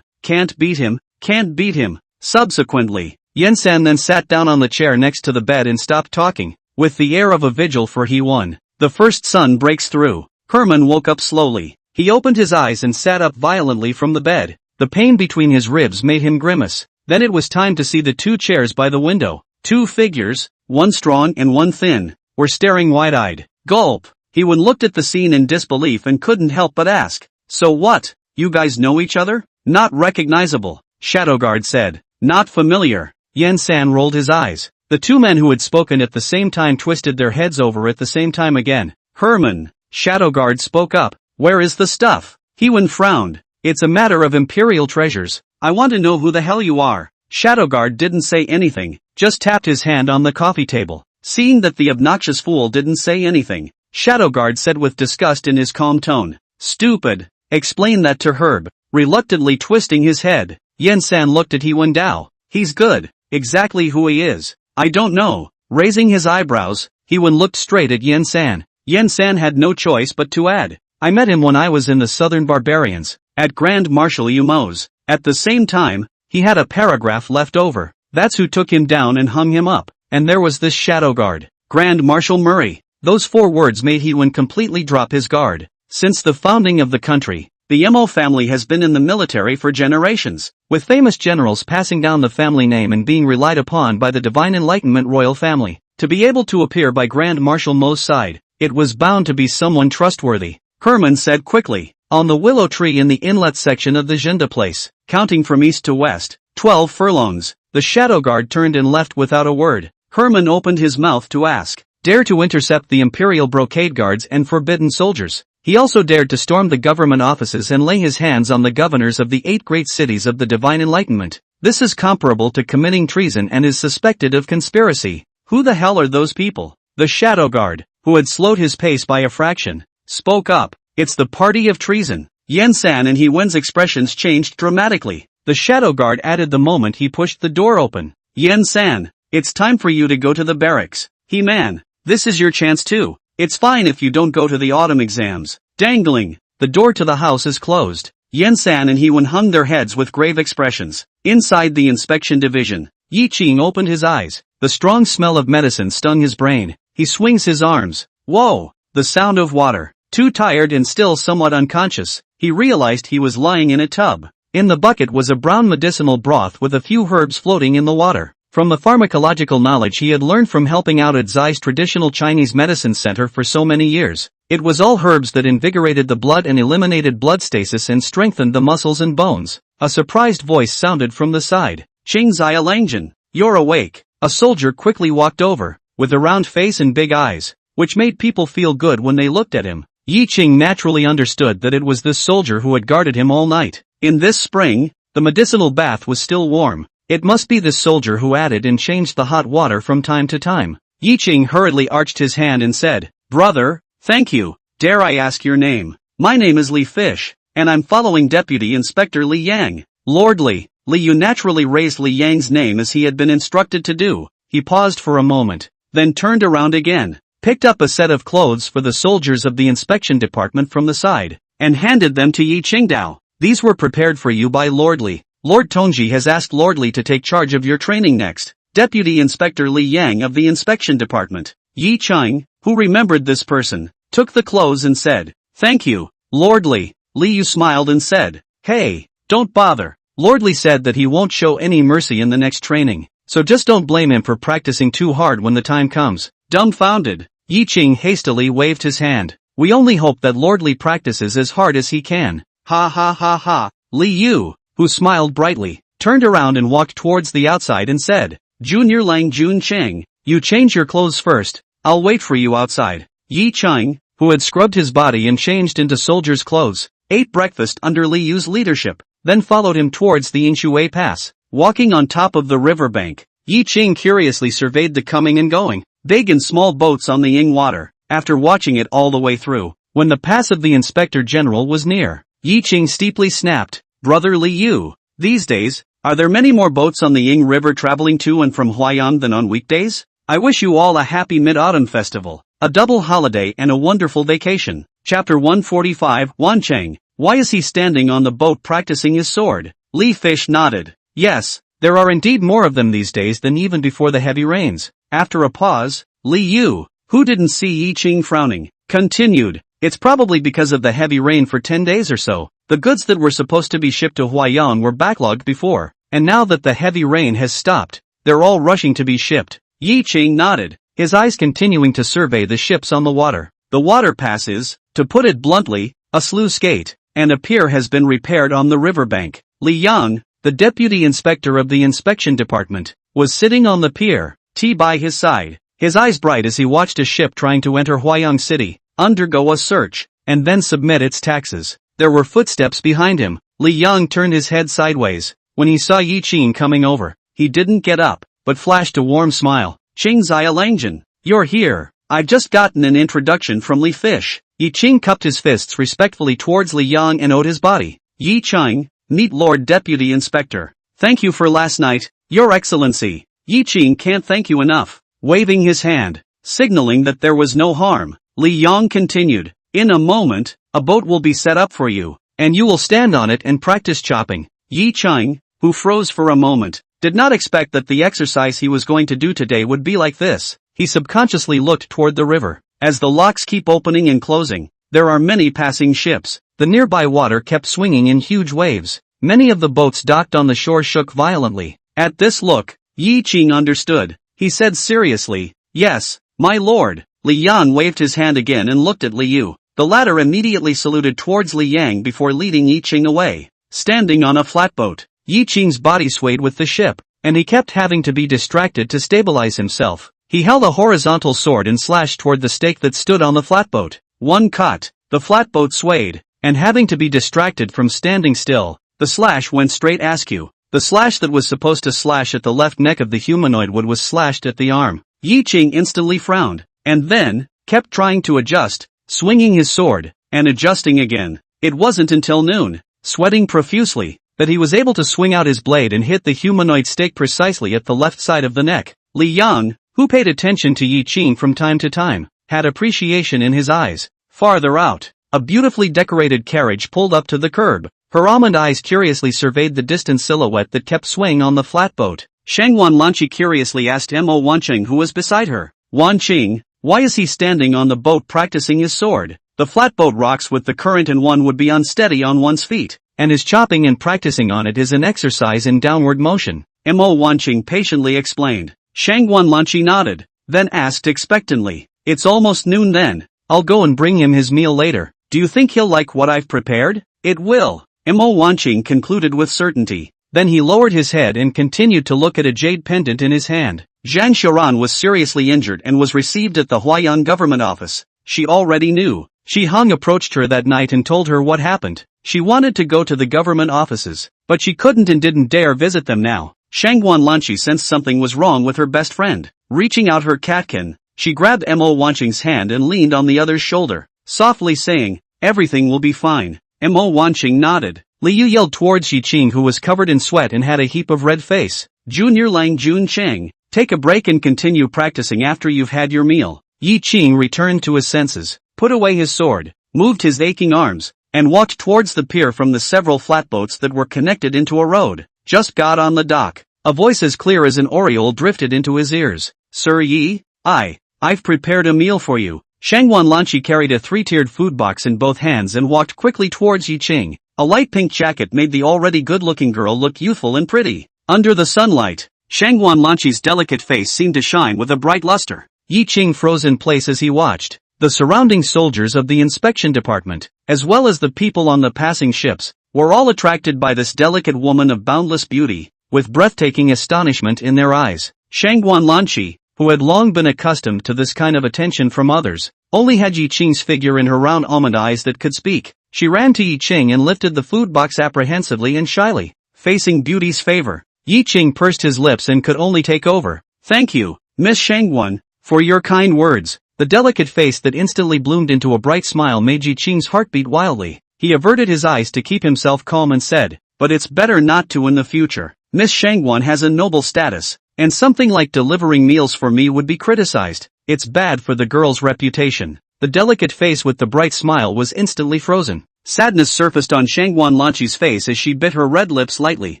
can't beat him, can't beat him." Subsequently, Yan San then sat down on the chair next to the bed and stopped talking, with the air of a vigil for Hewen. The first sun breaks through. Herman woke up slowly. He opened his eyes and sat up violently from the bed. The pain between his ribs made him grimace. Then it was time to see the two chairs by the window. Two figures, one strong and one thin, were staring wide-eyed. Gulp! Hewen looked at the scene in disbelief and couldn't help but ask, "So what? You guys know each other?" "Not recognizable," Shadow Guard said. "Not familiar." Yan San rolled his eyes. The two men who had spoken at the same time twisted their heads over at the same time again. "Herman," Shadow Guard spoke up, "where is the stuff?" Hewen frowned. "It's a matter of imperial treasures. I want to know who the hell you are." Shadow Guard didn't say anything, just tapped his hand on the coffee table. Seeing that the obnoxious fool didn't say anything, Shadow Guard said with disgust in his calm tone, "Stupid. Explain that to Herb." Reluctantly twisting his head, Yan San looked at Hewen Dao. "He's good. Exactly who he is, I don't know." Raising his eyebrows, Hewen looked straight at Yan San. Yan San had no choice but to add, "I met him when I was in the Southern Barbarians, at Grand Marshal Yumo's." At the same time, he had a paragraph left over. That's who took him down and hung him up. And there was this Shadow Guard, Grand Marshal Murray. Those 4 words made Hewen completely drop his guard. Since the founding of the country, the Yemo family has been in the military for generations, with famous generals passing down the family name and being relied upon by the Divine Enlightenment royal family. To be able to appear by Grand Marshal Mo's side, it was bound to be someone trustworthy. Herman said quickly, "On the willow tree in the inlet section of the Jinda place, counting from east to west, 12 furlongs." The Shadow Guard turned and left without a word. Herman opened his mouth to ask, "Dare to intercept the Imperial Brocade Guards and forbidden soldiers?" He also dared to storm the government offices and lay his hands on the governors of the 8 great cities of the Divine Enlightenment. This is comparable to committing treason and is suspected of conspiracy. Who the hell are those people? The shadow guard, who had slowed his pace by a fraction, spoke up. It's the party of treason. Yen-san and He-Wen's expressions changed dramatically. The shadow guard added the moment he pushed the door open. Yen-san, it's time for you to go to the barracks. He-Man, this is your chance too. It's fine if you don't go to the autumn exams. Dangling. The door to the house is closed. Yen-san and He-Wen hung their heads with grave expressions. Inside the inspection division, Yi-Ching opened his eyes. The strong smell of medicine stung his brain. He swings his arms. Whoa! The sound of water. Too tired and still somewhat unconscious, he realized he was lying in a tub. In the bucket was a brown medicinal broth with a few herbs floating in the water. From the pharmacological knowledge he had learned from helping out at Zai's traditional Chinese medicine center for so many years, it was all herbs that invigorated the blood and eliminated blood stasis and strengthened the muscles and bones. A surprised voice sounded from the side. Qingzai Langjian, you're awake. A soldier quickly walked over, with a round face and big eyes, which made people feel good when they looked at him. Yi-Ching naturally understood that it was this soldier who had guarded him all night. In this spring, the medicinal bath was still warm. It must be this soldier who added and changed the hot water from time to time. Yi-Ching hurriedly arched his hand and said, Brother, thank you. Dare I ask your name? My name is Li Fish, and I'm following Deputy Inspector Li Yang. Lord Li. Li Yu naturally raised Li Yang's name as he had been instructed to do. He paused for a moment, then turned around again, picked up a set of clothes for the soldiers of the inspection department from the side, and handed them to Yi Qingdao. These were prepared for you by Lord Li. Lord Tongji has asked Lord Li to take charge of your training next. Deputy Inspector Li Yang of the inspection department. Yi Chang, who remembered this person, took the clothes and said, Thank you, Lord Li. Li Yu smiled and said, Hey, don't bother. Lord Li said that he won't show any mercy in the next training, so just don't blame him for practicing too hard when the time comes. Dumbfounded, Yi Ching hastily waved his hand. We only hope that Lord Li practices as hard as he can. Ha ha ha ha. Li Yu, who smiled brightly, turned around and walked towards the outside and said, Junior Lang Jun Cheng, you change your clothes first, I'll wait for you outside. Yi Chang, who had scrubbed his body and changed into soldier's clothes, ate breakfast under Li Yu's leadership, then followed him towards the Yingshui Pass. Walking on top of the riverbank, Yi Ching curiously surveyed the coming and going, big and small boats on the Ying water. After watching it all the way through, when the pass of the Inspector General was near, Yi Ching steeply snapped, Brother Li Yu, these days, are there many more boats on the Ying River traveling to and from Huayan than on weekdays? I wish you all a happy Mid-Autumn Festival, a double holiday and a wonderful vacation. Chapter 145 Wan Cheng, why is he standing on the boat practicing his sword? Li Fish nodded. Yes, there are indeed more of them these days than even before the heavy rains. After a pause, Li Yu, who didn't see Yi Ching frowning, continued, It's probably because of the heavy rain for 10 days or so. The goods that were supposed to be shipped to Huayan were backlogged before, and now that the heavy rain has stopped, they're all rushing to be shipped. Yi Ching nodded, his eyes continuing to survey the ships on the water. The water pass is, to put it bluntly, a sluice gate, and a pier has been repaired on the riverbank. Li Yang, the deputy inspector of the inspection department, was sitting on the pier, tea by his side, his eyes bright as he watched a ship trying to enter Huayang City, undergo a search, and then submit its taxes. There were footsteps behind him. Li Yang turned his head sideways. When he saw Yi Ching coming over, he didn't get up, but flashed a warm smile. Qingzai Langjian, you're here. I've just gotten an introduction from Li Fish. Yi Ching cupped his fists respectfully towards Li Yang and owed his body. Yi Ching, meet Lord Deputy Inspector. Thank you for last night, Your Excellency. Yi Ching can't thank you enough. Waving his hand, signaling that there was no harm, Li Yang continued, in a moment, a boat will be set up for you, and you will stand on it and practice chopping. Yi Ching, who froze for a moment, did not expect that the exercise he was going to do today would be like this. He subconsciously looked toward the river. As the locks keep opening and closing, there are many passing ships. The nearby water kept swinging in huge waves. Many of the boats docked on the shore shook violently. At this look, Yi Ching understood. He said seriously, yes, my lord. Li Yan waved his hand again and looked at Li Yu. The latter immediately saluted towards Li Yang before leading Yi Ching away. Standing on a flatboat, Yi Ching's body swayed with the ship, and he kept having to be distracted to stabilize himself. He held a horizontal sword and slashed toward the stake that stood on the flatboat. One cut, the flatboat swayed, and having to be distracted from standing still, the slash went straight askew. The slash that was supposed to slash at the left neck of the humanoid was slashed at the arm. Yi Ching instantly frowned. and then kept trying to adjust, swinging his sword, and adjusting again. It wasn't until noon, sweating profusely, that he was able to swing out his blade and hit the humanoid stake precisely at the left side of the neck. Li Yang, who paid attention to Yi Qing from time to time, had appreciation in his eyes. Farther out, a beautifully decorated carriage pulled up to the curb. Her almond eyes curiously surveyed the distant silhouette that kept swaying on the flatboat. Shangwan Lanqi curiously asked Mo Wanqing, who was beside her. Wanqing, why is he standing on the boat practicing his sword? The flatboat rocks with the current and one would be unsteady on one's feet, and his chopping and practicing on it is an exercise in downward motion. Mo Wanqing patiently explained. Shangwan Lanqi nodded, then asked expectantly, it's almost noon then. I'll go and bring him his meal later. Do you think he'll like what I've prepared? It will, Mo Wanqing concluded with certainty. Then he lowered his head and continued to look at a jade pendant in his hand. Zhang Xiaoran was seriously injured and was received at the Huayan government office. She already knew. Shi Hong approached her that night and told her what happened. She wanted to go to the government offices, but she couldn't and didn't dare visit them now. Shangwan Lanqi sensed something was wrong with her best friend. Reaching out her catkin, she grabbed Mo Wanqing's hand and leaned on the other's shoulder, softly saying, everything will be fine. Mo Wanqing nodded. Liu yelled towards Yi Qing, who was covered in sweat and had a heap of red face. Junior Lang Jun Cheng, take a break and continue practicing after you've had your meal. Yi Qing returned to his senses, put away his sword, moved his aching arms, and walked towards the pier from the several flatboats that were connected into a road. Just got on the dock. A voice as clear as an aureole drifted into his ears. Sir Yi, I've prepared a meal for you. Shangwan Lanqi carried a three-tiered food box in both hands and walked quickly towards Yi Qing. A light pink jacket made the already good-looking girl look youthful and pretty. Under the sunlight, Shangwan Lanqi's delicate face seemed to shine with a bright luster. Yi Qing froze in place as he watched. The surrounding soldiers of the inspection department, as well as the people on the passing ships, were all attracted by this delicate woman of boundless beauty, with breathtaking astonishment in their eyes. Shangwan Lanqi, who had long been accustomed to this kind of attention from others, only had Yi Qing's figure in her round almond eyes that could speak. She ran to Yi Qing and lifted the food box apprehensively and shyly, facing beauty's favor. Yi Qing pursed his lips and could only take over. Thank you, Miss Shangwan, for your kind words. The delicate face that instantly bloomed into a bright smile made Yi Qing's heart beat wildly. He averted his eyes to keep himself calm and said, but it's better not to in the future. Miss Shangwan has a noble status, and something like delivering meals for me would be criticized. It's bad for the girl's reputation. The delicate face with the bright smile was instantly frozen. Sadness surfaced on Shangwan Lanqi's face as she bit her red lips lightly,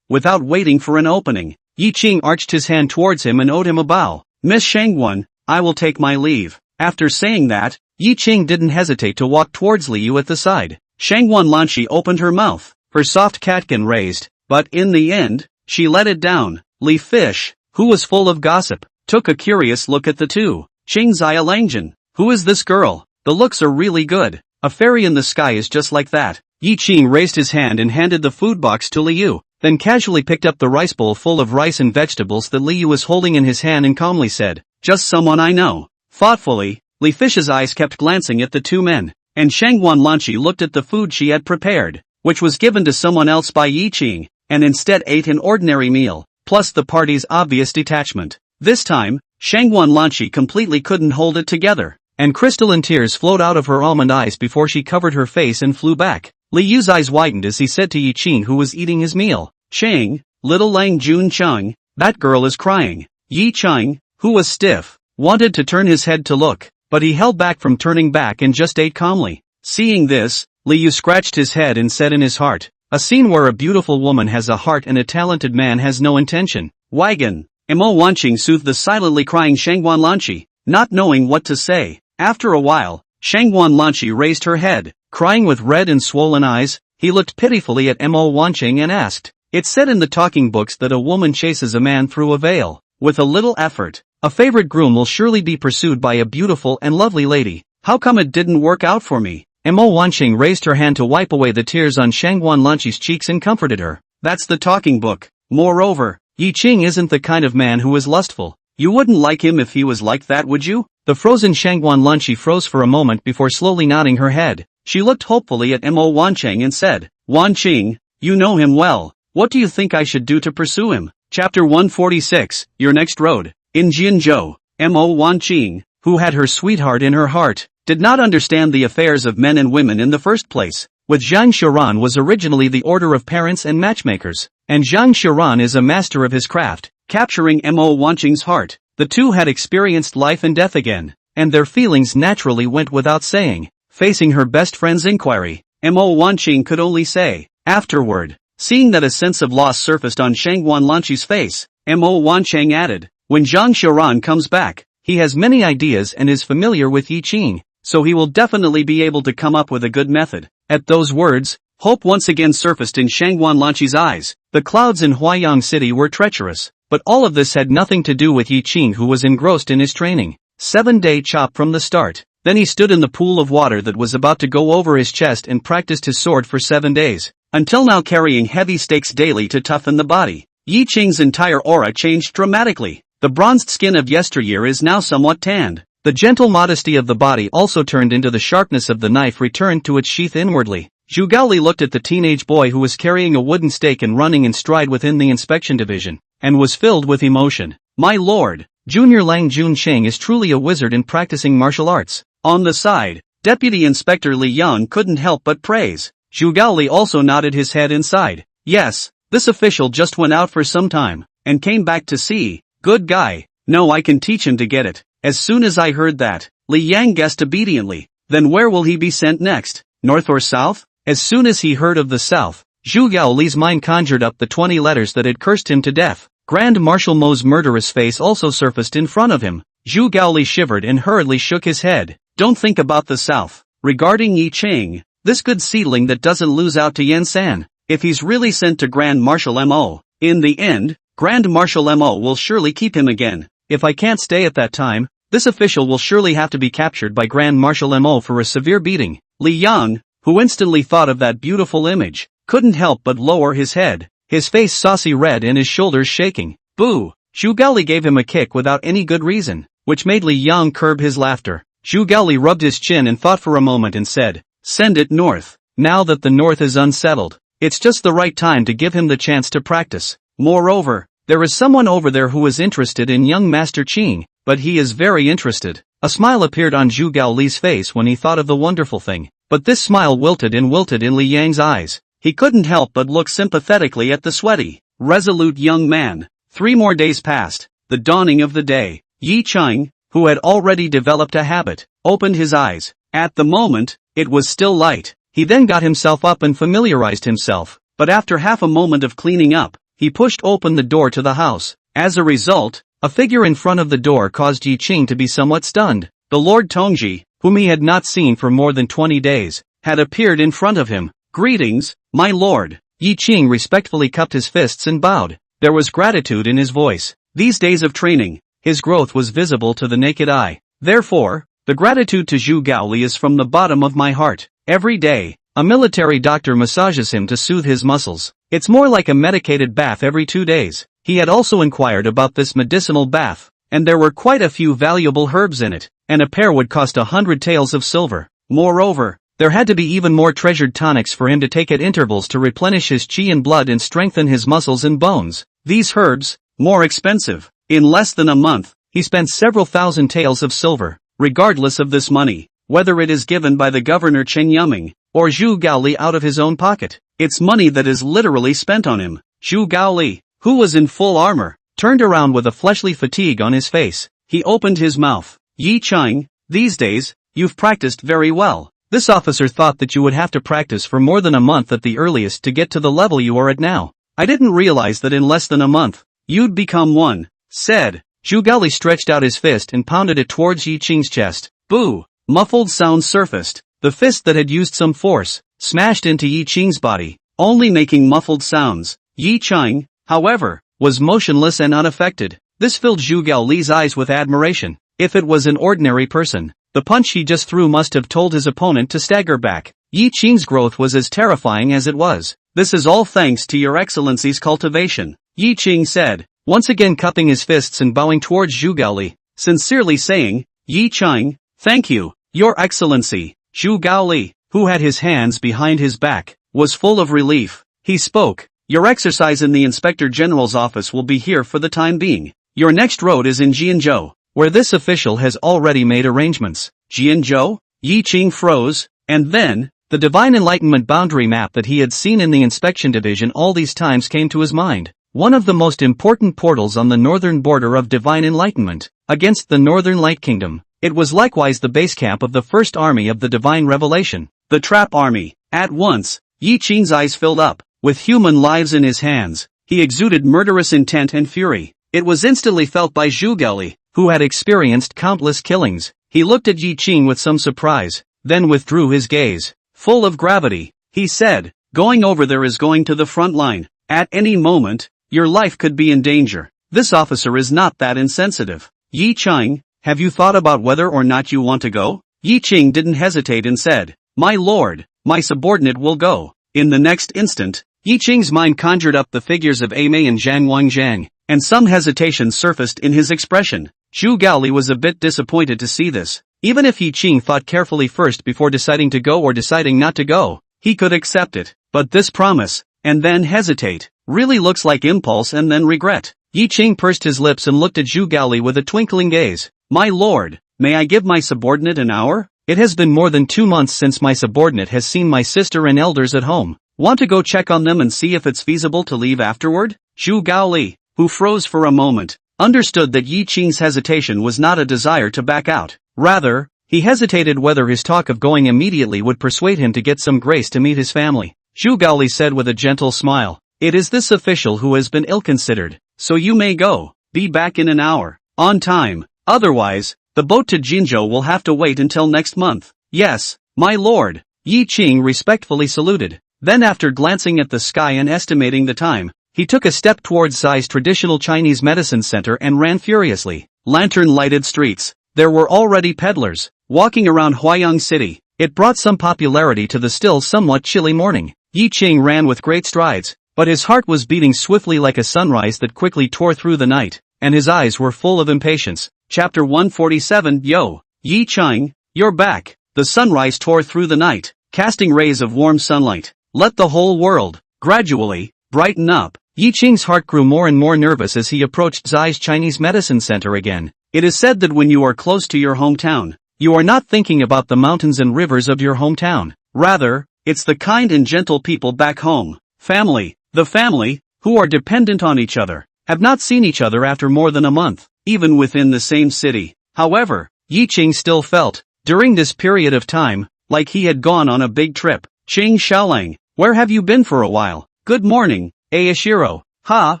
without waiting for an opening. Yi Qing arched his hand towards him and owed him a bow. Miss Shangwan, I will take my leave. After saying that, Yi Qing didn't hesitate to walk towards Liu at the side. Shangwan Lanqi opened her mouth, her soft catkin raised, but in the end, she let it down. Li Fish, who was full of gossip, took a curious look at the two. Qingzai Langjin, who is this girl? The looks are really good. A fairy in the sky is just like that. Yi Qing raised his hand and handed the food box to Liu, then casually picked up the rice bowl full of rice and vegetables that Liu was holding in his hand and calmly said, just someone I know. Thoughtfully, Li Fish's eyes kept glancing at the two men, and Shangwan Lanqi looked at the food she had prepared, which was given to someone else by Yi Qing, and instead ate an ordinary meal, plus the party's obvious detachment. This time, Shangwan Lanqi completely couldn't hold it together, and crystalline tears flowed out of her almond eyes before she covered her face and flew back. Li Yu's eyes widened as he said to Yi Qing, who was eating his meal, Chang, little Lang Jun Cheng, that girl is crying. Yi Qing, who was stiff, wanted to turn his head to look, but he held back from turning back and just ate calmly. Seeing this, Li Yu scratched his head and said in his heart, a scene where a beautiful woman has a heart and a talented man has no intention. Wagon. Mo Wanqing soothed the silently crying Shangwan Lanqi, not knowing what to say. After a while, Shangwan Lanqi raised her head, crying with red and swollen eyes. He looked pitifully at Mo Wanqing and asked, it's said in the talking books that a woman chases a man through a veil. With a little effort, a favorite groom will surely be pursued by a beautiful and lovely lady. How come it didn't work out for me? Mo Wanqing raised her hand to wipe away the tears on Shangwan Lanqi's cheeks and comforted her. That's the talking book. Moreover, Yi Qing isn't the kind of man who is lustful. You wouldn't like him if he was like that, would you? The frozen Shangwan Lanqi froze for a moment before slowly nodding her head. She looked hopefully at Mo Wanqing and said, Wanqing, you know him well. What do you think I should do to pursue him? Chapter 146, Your Next Road. In Jianzhou, Mo Wanqing, who had her sweetheart in her heart, did not understand the affairs of men and women in the first place. With Zhang Xiaoran was originally the order of parents and matchmakers, and Zhang Xiaoran is a master of his craft, capturing Mo Wanqing's heart. The two had experienced life and death again, and their feelings naturally went without saying. Facing her best friend's inquiry, Mo Wanqing could only say, afterward. Seeing that a sense of loss surfaced on Shang Wanlanqi's face, Mo Wanqing added, when Zhang Xiaoran comes back, he has many ideas and is familiar with Yi Qing, so he will definitely be able to come up with a good method. At those words, hope once again surfaced in Shang Wanlanqi's eyes. The clouds in Huayang City were treacherous, but all of this had nothing to do with Yi Qing, who was engrossed in his training. 7-day chop from the start. Then he stood in the pool of water that was about to go over his chest and practiced his sword for 7 days. Until now, carrying heavy stakes daily to toughen the body. Yi Qing's entire aura changed dramatically. The bronzed skin of yesteryear is now somewhat tanned. The gentle modesty of the body also turned into the sharpness of the knife returned to its sheath inwardly. Zhu Gaoli looked at the teenage boy who was carrying a wooden stake and running in stride within the inspection division, and was filled with emotion. My lord, Junior Lang Juncheng is truly a wizard in practicing martial arts. On the side, Deputy Inspector Li Yang couldn't help but praise. Zhu Gaoli also nodded his head inside. Yes, this official just went out for some time, and came back to see. Good guy. No, I can teach him to get it. As soon as I heard that, Li Yang guessed obediently. Then where will he be sent next? North or south? As soon as he heard of the south, Zhu Gaoli's mind conjured up the 20 letters that had cursed him to death. Grand Marshal Mo's murderous face also surfaced in front of him. Zhu Gaoli shivered and hurriedly shook his head. Don't think about the south. Regarding Yi Qing, this good seedling that doesn't lose out to Yan San, if he's really sent to Grand Marshal Mo, in the end, Grand Marshal Mo will surely keep him again. If I can't stay at that time, this official will surely have to be captured by Grand Marshal Mo for a severe beating. Li Yang, who instantly thought of that beautiful image, couldn't help but lower his head, his face saucy red and his shoulders shaking. Boo! Zhu Gaoli gave him a kick without any good reason, which made Li Yang curb his laughter. Zhu Gaoli rubbed his chin and thought for a moment and said, send it north. Now that the north is unsettled, it's just the right time to give him the chance to practice. Moreover, there is someone over there who is interested in young Master Qing, but he is very interested. A smile appeared on Zhu Gaoli's face when he thought of the wonderful thing, but this smile wilted in Li Yang's eyes. He couldn't help but look sympathetically at the sweaty, resolute young man. 3 more days passed. The dawning of the day. Yi Qing, who had already developed a habit, opened his eyes. At the moment, it was still light. He then got himself up and familiarized himself, but after half a moment of cleaning up, he pushed open the door to the house. As a result, a figure in front of the door caused Yi Qing to be somewhat stunned. The Lord Tongji, whom he had not seen for more than 20 days, had appeared in front of him. Greetings, my lord. Yi Qing respectfully cupped his fists and bowed. There was gratitude in his voice. These days of training, his growth was visible to the naked eye. Therefore, the gratitude to Zhu Gaoli is from the bottom of my heart. Every day, a military doctor massages him to soothe his muscles. It's more like a medicated bath every 2 days. He had also inquired about this medicinal bath, and there were quite a few valuable herbs in it, and a pair would cost 100 taels of silver. Moreover, there had to be even more treasured tonics for him to take at intervals to replenish his qi and blood and strengthen his muscles and bones. These herbs, more expensive. In less than a month, he spent several thousand taels of silver. Regardless of this money, whether it is given by the governor Chen Yuming, or Zhu Gaoli out of his own pocket, it's money that is literally spent on him. Zhu Gaoli, who was in full armor, turned around with a fleshly fatigue on his face. He opened his mouth. Yi Qing, these days, you've practiced very well. This officer thought that you would have to practice for more than a month at the earliest to get to the level you are at now. I didn't realize that in less than a month, you'd become one, said. Zhu Gaoli stretched out his fist and pounded it towards Yi Qing's chest. Boo! Muffled sounds surfaced. The fist that had used some force, smashed into Yi Qing's body, only making muffled sounds. Yi Qing, however, was motionless and unaffected. This filled Zhu Gaoli's eyes with admiration. If it was an ordinary person, the punch he just threw must have told his opponent to stagger back. Yi Qing's growth was as terrifying as it was. This is all thanks to your excellency's cultivation, Yi Qing said, once again cupping his fists and bowing towards Zhu Gaoli, sincerely saying, Yi Qing, thank you, your excellency. Zhu Gaoli, who had his hands behind his back, was full of relief. He spoke, your exercise in the Inspector General's office will be here for the time being. Your next road is in Jianzhou, where this official has already made arrangements. Jianzhou? Yi Qing froze, and then, the Divine Enlightenment boundary map that he had seen in the inspection division all these times came to his mind. One of the most important portals on the northern border of Divine Enlightenment, against the Northern Light Kingdom. It was likewise the base camp of the First Army of the Divine Revelation, the Trap Army. At once, Yi Qing's eyes filled up. With human lives in his hands, he exuded murderous intent and fury. It was instantly felt by Zhu Gaoli, who had experienced countless killings. He looked at Yi Qing with some surprise, then withdrew his gaze. Full of gravity, he said, "Going over there is going to the front line. At any moment, your life could be in danger. This officer is not that insensitive. Yi Qing, have you thought about whether or not you want to go?" Yi Qing didn't hesitate and said, "My lord, my subordinate will go." In the next instant, Yi Qing's mind conjured up the figures of Amei and Zhang Wangjiang, and some hesitation surfaced in his expression. Zhu Gaoli was a bit disappointed to see this. Even if Yi Qing thought carefully first before deciding to go or deciding not to go, he could accept it. But this promise, and then hesitate, really looks like impulse and then regret. Yi Qing pursed his lips and looked at Zhu Gaoli with a twinkling gaze. "My lord, may I give my subordinate an hour? It has been more than 2 months since my subordinate has seen my sister and elders at home. Want to go check on them and see if it's feasible to leave afterward?" Zhu Gaoli, who froze for a moment, understood that Yi Qing's hesitation was not a desire to back out. Rather, he hesitated whether his talk of going immediately would persuade him to get some grace to meet his family. Zhu Gaoli said with a gentle smile, "It is this official who has been ill-considered, so you may go. Be back in an hour, on time. Otherwise, the boat to Jinzhou will have to wait until next month." "Yes, my lord." Yi Qing respectfully saluted. Then after glancing at the sky and estimating the time, he took a step towards Zai's traditional Chinese medicine center and ran furiously. Lantern-lighted streets. There were already peddlers walking around Huayang City. It brought some popularity to the still somewhat chilly morning. Yi Qing ran with great strides, but his heart was beating swiftly like a sunrise that quickly tore through the night, and his eyes were full of impatience. Chapter 147 Yo! Yi Qing, you're back. The sunrise tore through the night, casting rays of warm sunlight. Let the whole world, gradually, brighten up. Yi Qing's heart grew more and more nervous as he approached Zai's Chinese medicine center again. It is said that when you are close to your hometown, you are not thinking about the mountains and rivers of your hometown. Rather, it's the kind and gentle people back home. Family, the family, who are dependent on each other, have not seen each other after more than a month, even within the same city. However, Yi Qing still felt, during this period of time, like he had gone on a big trip. "Qing Xiaolang, where have you been for a while?" "Good morning, Aishiro." "Ha,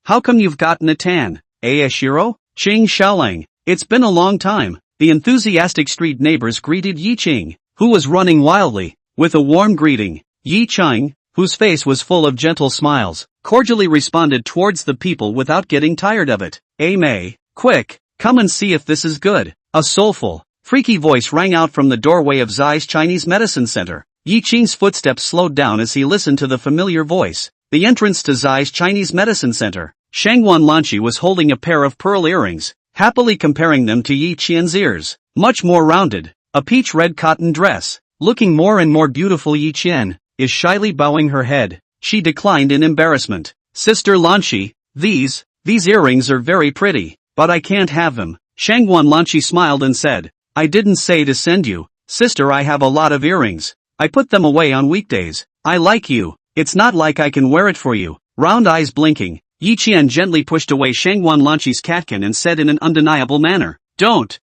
how come you've gotten a tan, Aishiro?" "Qing Xiaolang, it's been a long time." The enthusiastic street neighbors greeted Yi Qing, who was running wildly, with a warm greeting. Yi Qing, whose face was full of gentle smiles, cordially responded towards the people without getting tired of it. "Mei, quick, come and see if this is good." A soulful, freaky voice rang out from the doorway of Zai's Chinese medicine center. Yi Qing's footsteps slowed down as he listened to the familiar voice. The entrance to Zai's Chinese medicine center, Shangwan Lanqi was holding a pair of pearl earrings, happily comparing them to Yi Qian's ears. Much more rounded, a peach-red cotton dress, looking more and more beautiful. Yi Qian is shyly bowing her head. She declined in embarrassment. "Sister Lanqi, these earrings are very pretty, but I can't have them." Shangwan Lanqi smiled and said, "I didn't say to send you, sister. I have a lot of earrings. I put them away on weekdays. I like you. It's not like I can wear it for you." Round eyes blinking, Yi Qian gently pushed away Shangwan Lanqi's catkin and said in an undeniable manner, Don't.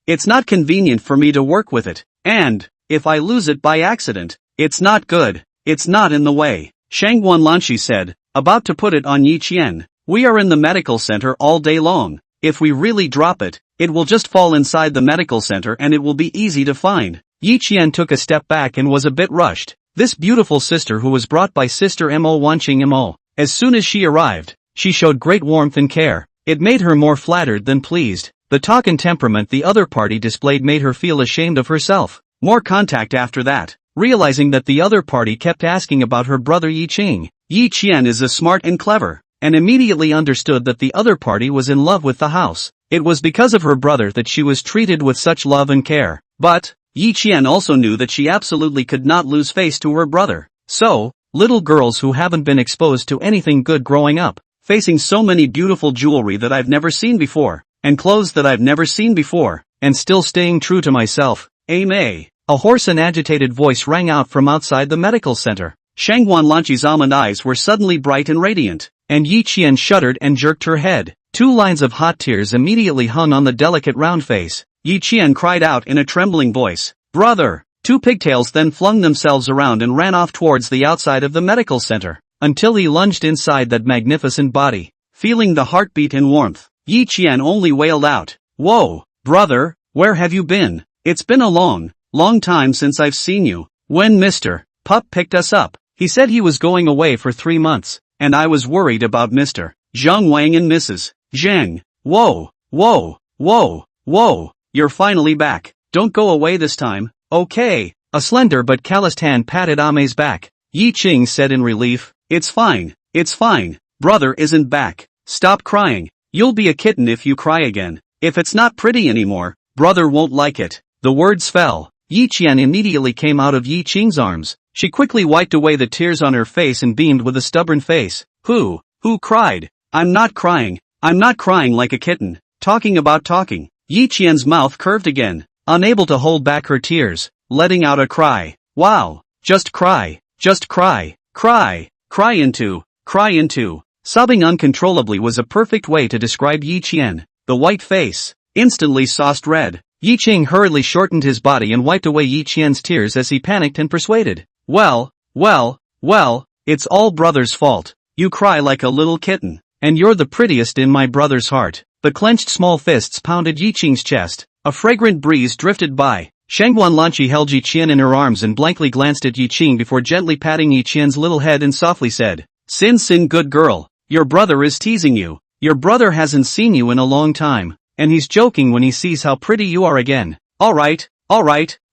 It's not convenient for me to work with it. And, if I lose it by accident, it's not good. It's not in the way." Shangwan Lanqi said, about to put it on Yi Qian. "We are in the medical center all day long. If we really drop it, it will just fall inside the medical center and it will be easy to find." Yi Qian took a step back and was a bit rushed. This beautiful sister who was brought by Sister Mo Wanqing Mo. As soon as she arrived, she showed great warmth and care. It made her more flattered than pleased. The talk and temperament the other party displayed made her feel ashamed of herself. More contact after that. Realizing that the other party kept asking about her brother Yi Qing. Yi Qian is smart and clever, and immediately understood that the other party was in love with the house. It was because of her brother that she was treated with such love and care. But, Yi Qian also knew that she absolutely could not lose face to her brother. So, little girls who haven't been exposed to anything good growing up, facing so many beautiful jewelry that I've never seen before, and clothes that I've never seen before, and still staying true to myself. May. A hoarse and agitated voice rang out from outside the medical center. Shangguan Lanqi's almond eyes were suddenly bright and radiant, and Yi Qian shuddered and jerked her head. 2 lines of hot tears immediately hung on the delicate round face. Yi Qian cried out in a trembling voice, "Brother!" 2 pigtails then flung themselves around and ran off towards the outside of the medical center, until he lunged inside that magnificent body. Feeling the heartbeat and warmth, Yi Qian only wailed out, "Whoa, brother, where have you been? It's been a long time since I've seen you. When Mr. Pup picked us up, he said he was going away for 3 months, and I was worried about Mr. Zhang Wang and Mrs. Zhang. Whoa, whoa, whoa, whoa, you're finally back. Don't go away this time, okay?" A slender but calloused hand patted Ame's back. Yi Qing said in relief, it's fine, brother isn't back. Stop crying, you'll be a kitten if you cry again. If it's not pretty anymore, brother won't like it." The words fell. Yi Qian immediately came out of Yi Qing's arms. She quickly wiped away the tears on her face and beamed with a stubborn face. Who cried? I'm not crying like a kitten. Talking about talking. Yi Qian's mouth curved again, unable to hold back her tears, letting out a cry. Wow, just cry into. Sobbing uncontrollably was a perfect way to describe Yi Qian. The white face instantly sauced red. Yi Qing hurriedly shortened his body and wiped away Yi Qian's tears as he panicked and persuaded. Well, it's all brother's fault. You cry like a little kitten, and you're the prettiest in my brother's heart. The clenched small fists pounded Yi Qing's chest. A fragrant breeze drifted by. Shangguan Lanqi held Yi Qian in her arms and blankly glanced at Yi Qing before gently patting Yi Qian's little head and softly said, Sin good girl, your brother is teasing you. Your brother hasn't seen you in a long time, and he's joking when he sees how pretty you are again. Alright,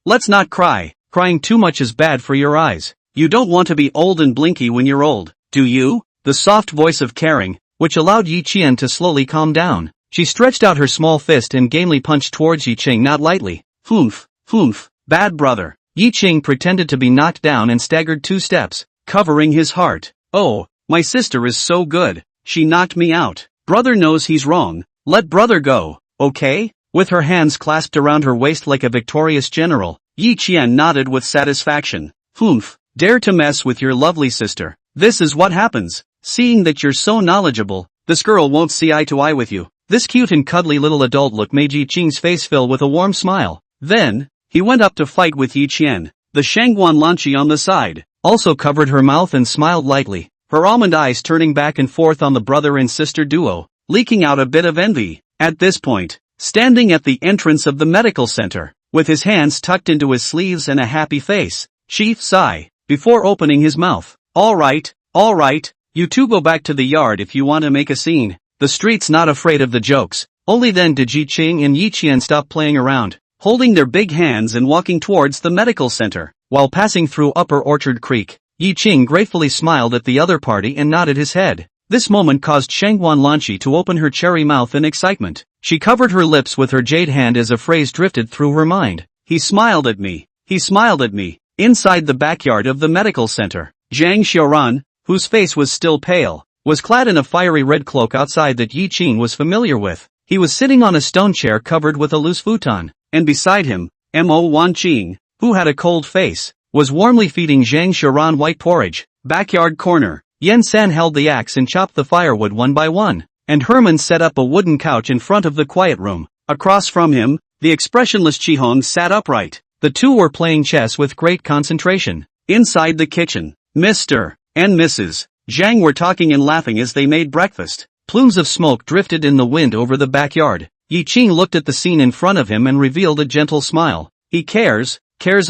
let's not cry. Crying too much is bad for your eyes. You don't want to be old and blinky when you're old, do you? The soft voice of caring, which allowed Yi Qian to slowly calm down. She stretched out her small fist and gamely punched towards Yi Qing not lightly. Humph, bad brother. Yi Qing pretended to be knocked down and staggered 2 steps, covering his heart. Oh, my sister is so good. She knocked me out. Brother knows he's wrong. Let brother go, okay? With her hands clasped around her waist like a victorious general, Yi Qian nodded with satisfaction. Humph, dare to mess with your lovely sister. This is what happens. Seeing that you're so knowledgeable, this girl won't see eye to eye with you. This cute and cuddly little adult look made Yi Qing's face fill with a warm smile. Then, he went up to fight with Yi Qian. The Shangguan Lanqi on the side also covered her mouth and smiled lightly, her almond eyes turning back and forth on the brother and sister duo, leaking out a bit of envy. At this point, standing at the entrance of the medical center, with his hands tucked into his sleeves and a happy face, Chief sighed, before opening his mouth. Alright, you two go back to the yard if you want to make a scene. The street's not afraid of the jokes. Only then did Yi Qing and Yi Qian stop playing around, holding their big hands and walking towards the medical center. While passing through Upper Orchard Creek, Yi Qing gratefully smiled at the other party and nodded his head. This moment caused Shangguan Lanqi to open her cherry mouth in excitement. She covered her lips with her jade hand as a phrase drifted through her mind. He smiled at me. Inside the backyard of the medical center, Zhang Xiaoran, whose face was still pale, was clad in a fiery red cloak outside that Yi Qing was familiar with. He was sitting on a stone chair covered with a loose futon, and beside him, Mo Wanqing, who had a cold face, was warmly feeding Zhang Xiaoran white porridge. Backyard corner. Yen San held the axe and chopped the firewood one by one, and Herman set up a wooden couch in front of the quiet room. Across from him, the expressionless Qihong sat upright. The two were playing chess with great concentration. Inside the kitchen, Mr. and Mrs. Zhang were talking and laughing as they made breakfast. Plumes of smoke drifted in the wind over the backyard. Yi Qing looked at the scene in front of him and revealed a gentle smile. He cares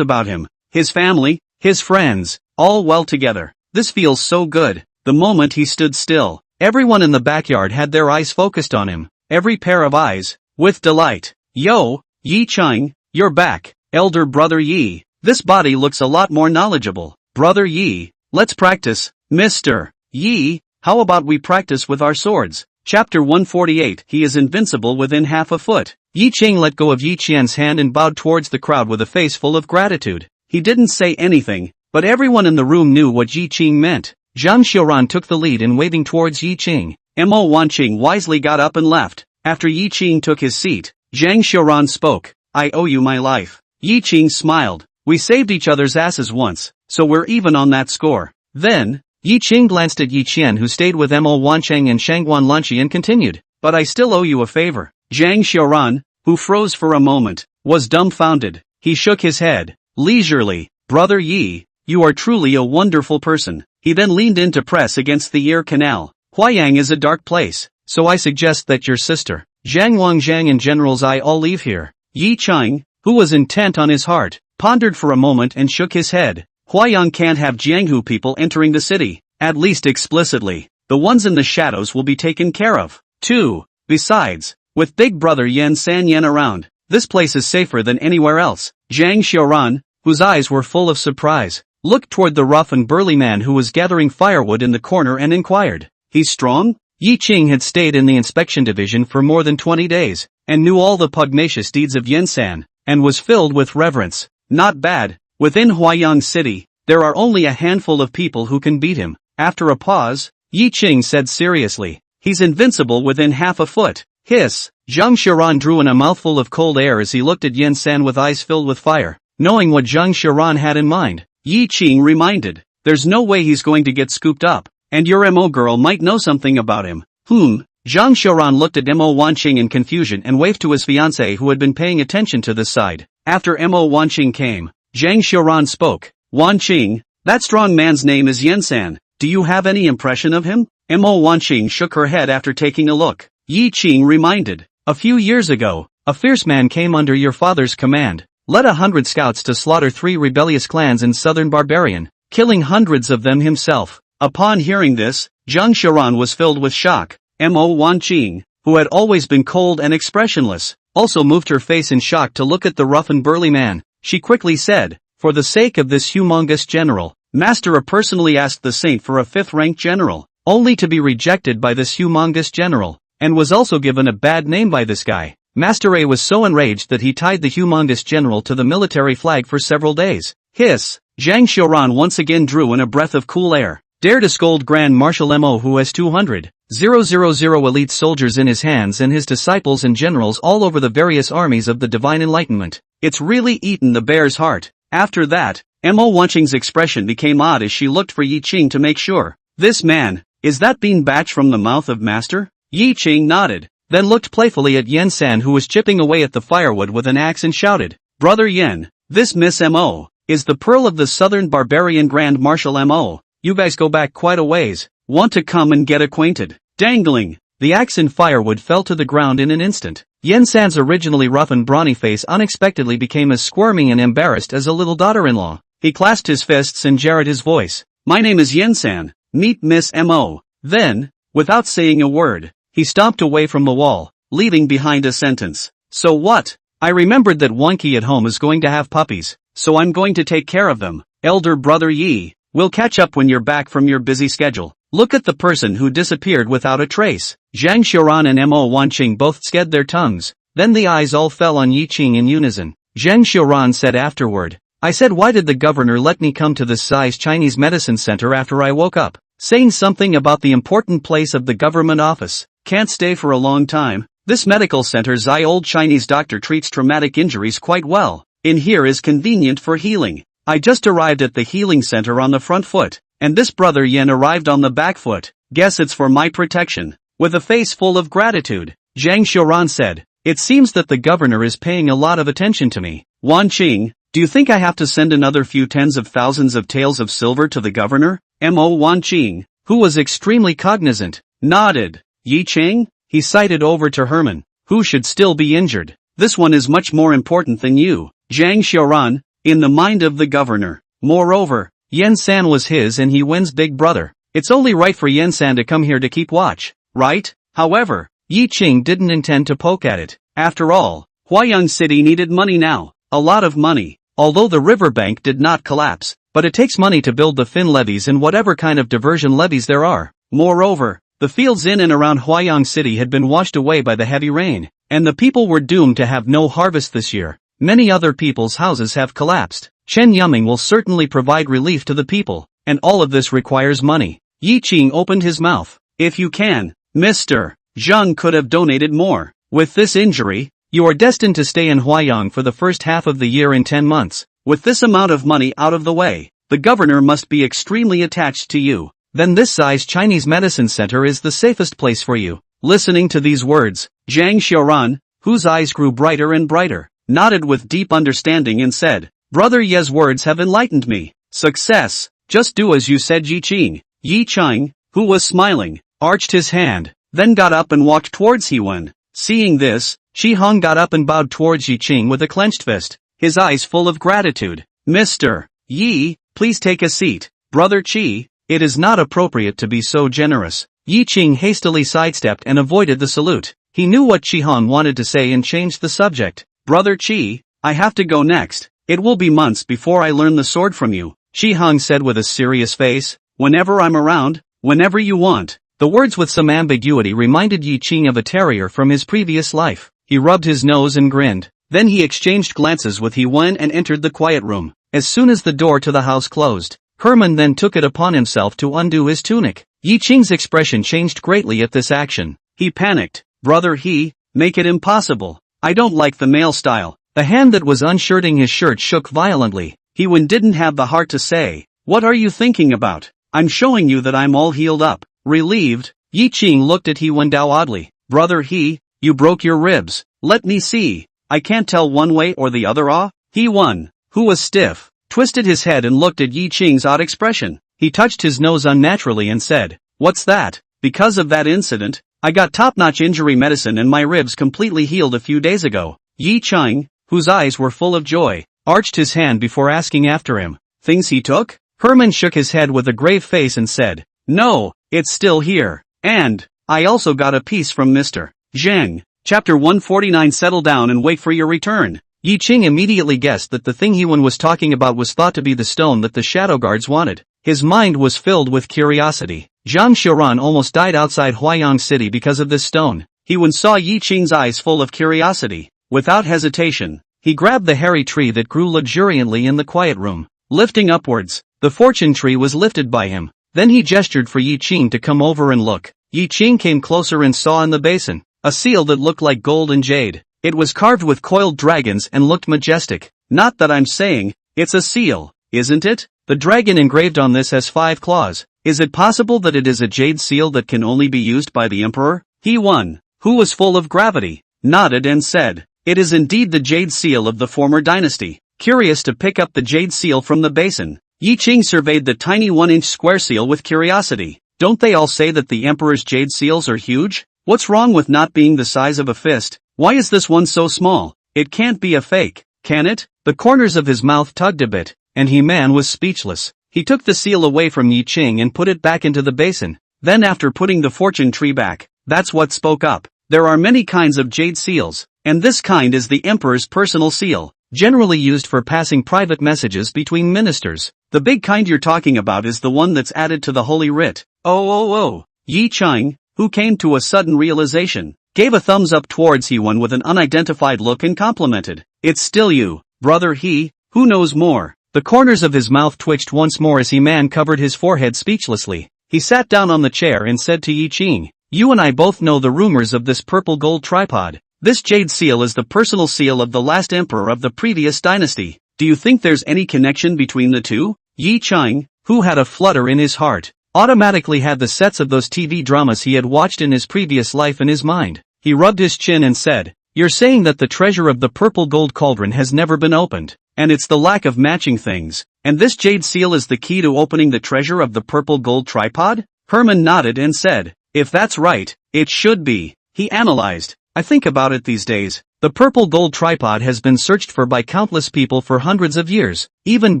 about him, his family, his friends, all well together. This feels so good. The moment he stood still, everyone in the backyard had their eyes focused on him, every pair of eyes, with delight. Yo, Yi Qing, you're back, elder brother Yi. This body looks a lot more knowledgeable. Brother Yi, let's practice. Mr. Yi, how about we practice with our swords? Chapter 148. He is invincible within half a foot. Yi Qing let go of Yi Qian's hand and bowed towards the crowd with a face full of gratitude. He didn't say anything, but everyone in the room knew what Yi Qing meant. Zhang Xiaoran took the lead in waving towards Yi Qing. Mo Wanqing wisely got up and left. After Yi Qing took his seat, Zhang Xiaoran spoke. I owe you my life. Yi Qing smiled. We saved each other's asses once, so we're even on that score. Then, Yi Qing glanced at Yi Qian, who stayed with Mo Wancheng and Shangguan Lanqi, and continued. But I still owe you a favor. Zhang Xiaoran, who froze for a moment, was dumbfounded. He shook his head, leisurely. Brother Yi, you are truly a wonderful person. He then leaned in to press against the ear canal. Huayang is a dark place, so I suggest that your sister, Zhang Longzhang, and General Zai all leave here. Yi Cheng, who was intent on his heart, pondered for a moment and shook his head. Huayang can't have Jianghu people entering the city, at least explicitly. The ones in the shadows will be taken care of. 2. Besides, with Big Brother Yan San Yan around, this place is safer than anywhere else. Zhang Xiaoran, whose eyes were full of surprise, looked toward the rough and burly man who was gathering firewood in the corner and inquired. He's strong? Yi Qing had stayed in the inspection division for more than 20 days, and knew all the pugnacious deeds of Yan San, and was filled with reverence. Not bad. Within Huayang City, there are only a handful of people who can beat him. After a pause, Yi Qing said seriously. He's invincible within half a foot. Hiss. Zhang Xiaoran drew in a mouthful of cold air as he looked at Yan San with eyes filled with fire. Knowing what Zhang Xiaoran had in mind, Yi Qing reminded. There's no way he's going to get scooped up, and your Mo girl might know something about him. Zhang Xiaoran looked at Mo Wanqing in confusion and waved to his fiancée, who had been paying attention to this side. After Mo Wanqing came, Zhang Xiaoran spoke. Wanqing, that strong man's name is Yan San. Do you have any impression of him? Mo Wanqing shook her head after taking a look. Yi Qing reminded. A few years ago, a fierce man came under your father's command, led 100 scouts to slaughter 3 rebellious clans in southern Barbarian, killing hundreds of them himself. Upon hearing this, Zhang Xiaoran was filled with shock. Mo Wanqing, who had always been cold and expressionless, also moved her face in shock to look at the rough and burly man. She quickly said, for the sake of this humongous general, Master A personally asked the saint for a 5th-ranked general, only to be rejected by this humongous general, and was also given a bad name by this guy. Master A was so enraged that he tied the humongous general to the military flag for several days. Hiss. Zhang Xiaoran once again drew in a breath of cool air. Dare to scold Grand Marshal Mo, who has 200,000 elite soldiers in his hands and his disciples and generals all over the various armies of the Divine Enlightenment. It's really eaten the bear's heart. After that, Mo Wanqing's expression became odd as she looked for Yi Qing to make sure. This man, is that bean batch from the mouth of Master? Yi Qing nodded, then looked playfully at Yan San, who was chipping away at the firewood with an axe, and shouted, Brother Yan, this Miss Mo is the pearl of the Southern Barbarian Grand Marshal Mo. You guys go back quite a ways. Want to come and get acquainted? Dangling. The axe and firewood fell to the ground in an instant. Yan San's originally rough and brawny face unexpectedly became as squirming and embarrassed as a little daughter-in-law. He clasped his fists and jarred his voice. My name is Yan San. Meet Miss Mo. Then, without saying a word, he stomped away from the wall, leaving behind a sentence. So what? I remembered that Wanqi at home is going to have puppies, so I'm going to take care of them. Elder Brother Yi, we'll catch up when you're back from your busy schedule. Look at the person who disappeared without a trace. Zhang Xiaoran and Mo Wanqing both scared their tongues. Then the eyes all fell on Yi Qing in unison. Zhang Xiaoran said afterward, I said, why did the governor let me come to this size Chinese medicine center after I woke up? Saying something about the important place of the government office. Can't stay for a long time. This medical center's old Chinese doctor treats traumatic injuries quite well. In here is convenient for healing. I just arrived at the healing center on the front foot, and this brother Yen arrived on the back foot. Guess it's for my protection. With a face full of gratitude, Zhang Xiaoran said, it seems that the governor is paying a lot of attention to me. Wanqing, do you think I have to send another few tens of thousands of taels of silver to the governor? Mo Wanqing, who was extremely cognizant, nodded. Yi Qing? He cited over to Herman, who should still be injured. This one is much more important than you, Zhang Xiaoran, in the mind of the governor. Moreover, Yan San was his and he wins big brother. It's only right for Yan San to come here to keep watch, right? However, Yi Qing didn't intend to poke at it. After all, Huayang City needed money now, a lot of money. Although the riverbank did not collapse, but it takes money to build the fin levees and whatever kind of diversion levees there are. Moreover, the fields in and around Huayang City had been washed away by the heavy rain, and the people were doomed to have no harvest this year. Many other people's houses have collapsed. Chen Yuming will certainly provide relief to the people, and all of this requires money. Yi Qing opened his mouth. If you can, Mr. Zhang could have donated more. With this injury, you are destined to stay in Huayang for the first half of the year in 10 months. With this amount of money out of the way, the governor must be extremely attached to you. Then this size Chinese medicine center is the safest place for you. Listening to these words, Zhang Xiaoran, whose eyes grew brighter and brighter, nodded with deep understanding and said, Brother Ye's words have enlightened me. Success. Just do as you said, Yi Qing. Yi Chang, who was smiling, arched his hand, then got up and walked towards Hewen. Seeing this, Qi Hong got up and bowed towards Yi Qing with a clenched fist, his eyes full of gratitude. Mr. Yi, please take a seat. Brother Qi, it is not appropriate to be so generous. Yi Qing hastily sidestepped and avoided the salute. He knew what Qi Hong wanted to say and changed the subject. Brother Qi, I have to go next. It will be months before I learn the sword from you, Qi Hong said with a serious face. Whenever I'm around, whenever you want. The words with some ambiguity reminded Yi Qing of a terrier from his previous life. He rubbed his nose and grinned. Then he exchanged glances with Hewen and entered the quiet room. As soon as the door to the house closed, Herman then took it upon himself to undo his tunic. Yi Qing's expression changed greatly at this action. He panicked. Brother He, make it impossible. I don't like the male style. The hand that was unshirting his shirt shook violently. Hewen didn't have the heart to say, what are you thinking about? I'm showing you that I'm all healed up. Relieved, Yi Qing looked at Hewen Dao oddly. Brother He, you broke your ribs. Let me see. I can't tell one way or the other. Hewen, who was stiff, twisted his head and looked at Yi Qing's odd expression. He touched his nose unnaturally and said, what's that? Because of that incident, I got top-notch injury medicine and my ribs completely healed a few days ago. Yi Qing, whose eyes were full of joy, arched his hand before asking after him. Things he took? Herman shook his head with a grave face and said, no, it's still here. And, I also got a piece from Mr. Zheng. Chapter 149. Settle down and wait for your return. Yi Qing immediately guessed that the thing Hewen was talking about was thought to be the stone that the shadow guards wanted. His mind was filled with curiosity. Zhang Xiaoran almost died outside Huayang City because of this stone. Hewen saw Yi Qing's eyes full of curiosity. Without hesitation, he grabbed the hairy tree that grew luxuriantly in the quiet room. Lifting upwards, the fortune tree was lifted by him. Then he gestured for Yi Qing to come over and look. Yi Qing came closer and saw in the basin a seal that looked like gold and jade. It was carved with coiled dragons and looked majestic. Not that I'm saying, it's a seal, isn't it? The dragon engraved on this has 5 claws. Is it possible that it is a jade seal that can only be used by the emperor? Hewen, who was full of gravity, nodded and said, it is indeed the jade seal of the former dynasty. Curious to pick up the jade seal from the basin, Yi Qing surveyed the tiny 1-inch square seal with curiosity. Don't they all say that the emperor's jade seals are huge? What's wrong with not being the size of a fist? Why is this one so small? It can't be a fake, can it? The corners of his mouth tugged a bit, and He-Man was speechless. He took the seal away from Yi Qing and put it back into the basin. Then after putting the fortune tree back, that's what spoke up. There are many kinds of jade seals, and this kind is the emperor's personal seal, generally used for passing private messages between ministers. The big kind you're talking about is the one that's added to the Holy Writ. Oh. Yi Qing, who came to a sudden realization, gave a thumbs up towards Hewen with an unidentified look and complimented. It's still you, brother He, who knows more. The corners of his mouth twitched once more as He-Man covered his forehead speechlessly. He sat down on the chair and said to Yi Qing, you and I both know the rumors of this purple gold tripod. This jade seal is the personal seal of the last emperor of the previous dynasty. Do you think there's any connection between the two? Yi Qing, who had a flutter in his heart, automatically had the sets of those TV dramas he had watched in his previous life in his mind. He rubbed his chin and said, you're saying that the treasure of the purple gold cauldron has never been opened, and it's the lack of matching things, and this jade seal is the key to opening the treasure of the purple gold tripod? Herman nodded and said, if that's right, it should be. He analyzed. I think about it these days. The purple gold tripod has been searched for by countless people for hundreds of years, even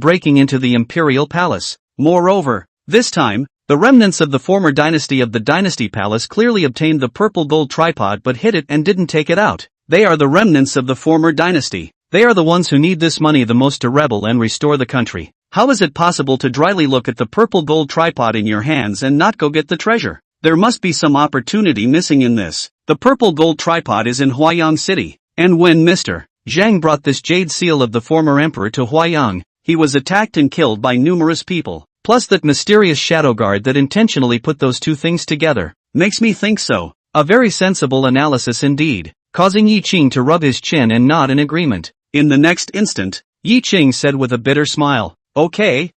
breaking into the imperial palace. Moreover, this time, the remnants of the former dynasty of the dynasty palace clearly obtained the purple gold tripod but hid it and didn't take it out. They are the remnants of the former dynasty. They are the ones who need this money the most to rebel and restore the country. How is it possible to dryly look at the purple gold tripod in your hands and not go get the treasure? There must be some opportunity missing in this. The purple gold tripod is in Huayang City, and when Mr. Zhang brought this jade seal of the former emperor to Huayang, he was attacked and killed by numerous people, plus that mysterious shadow guard that intentionally put those two things together. Makes me think so. A very sensible analysis indeed, causing Yi Qing to rub his chin and nod in agreement. In the next instant, Yi Qing said with a bitter smile, Okay,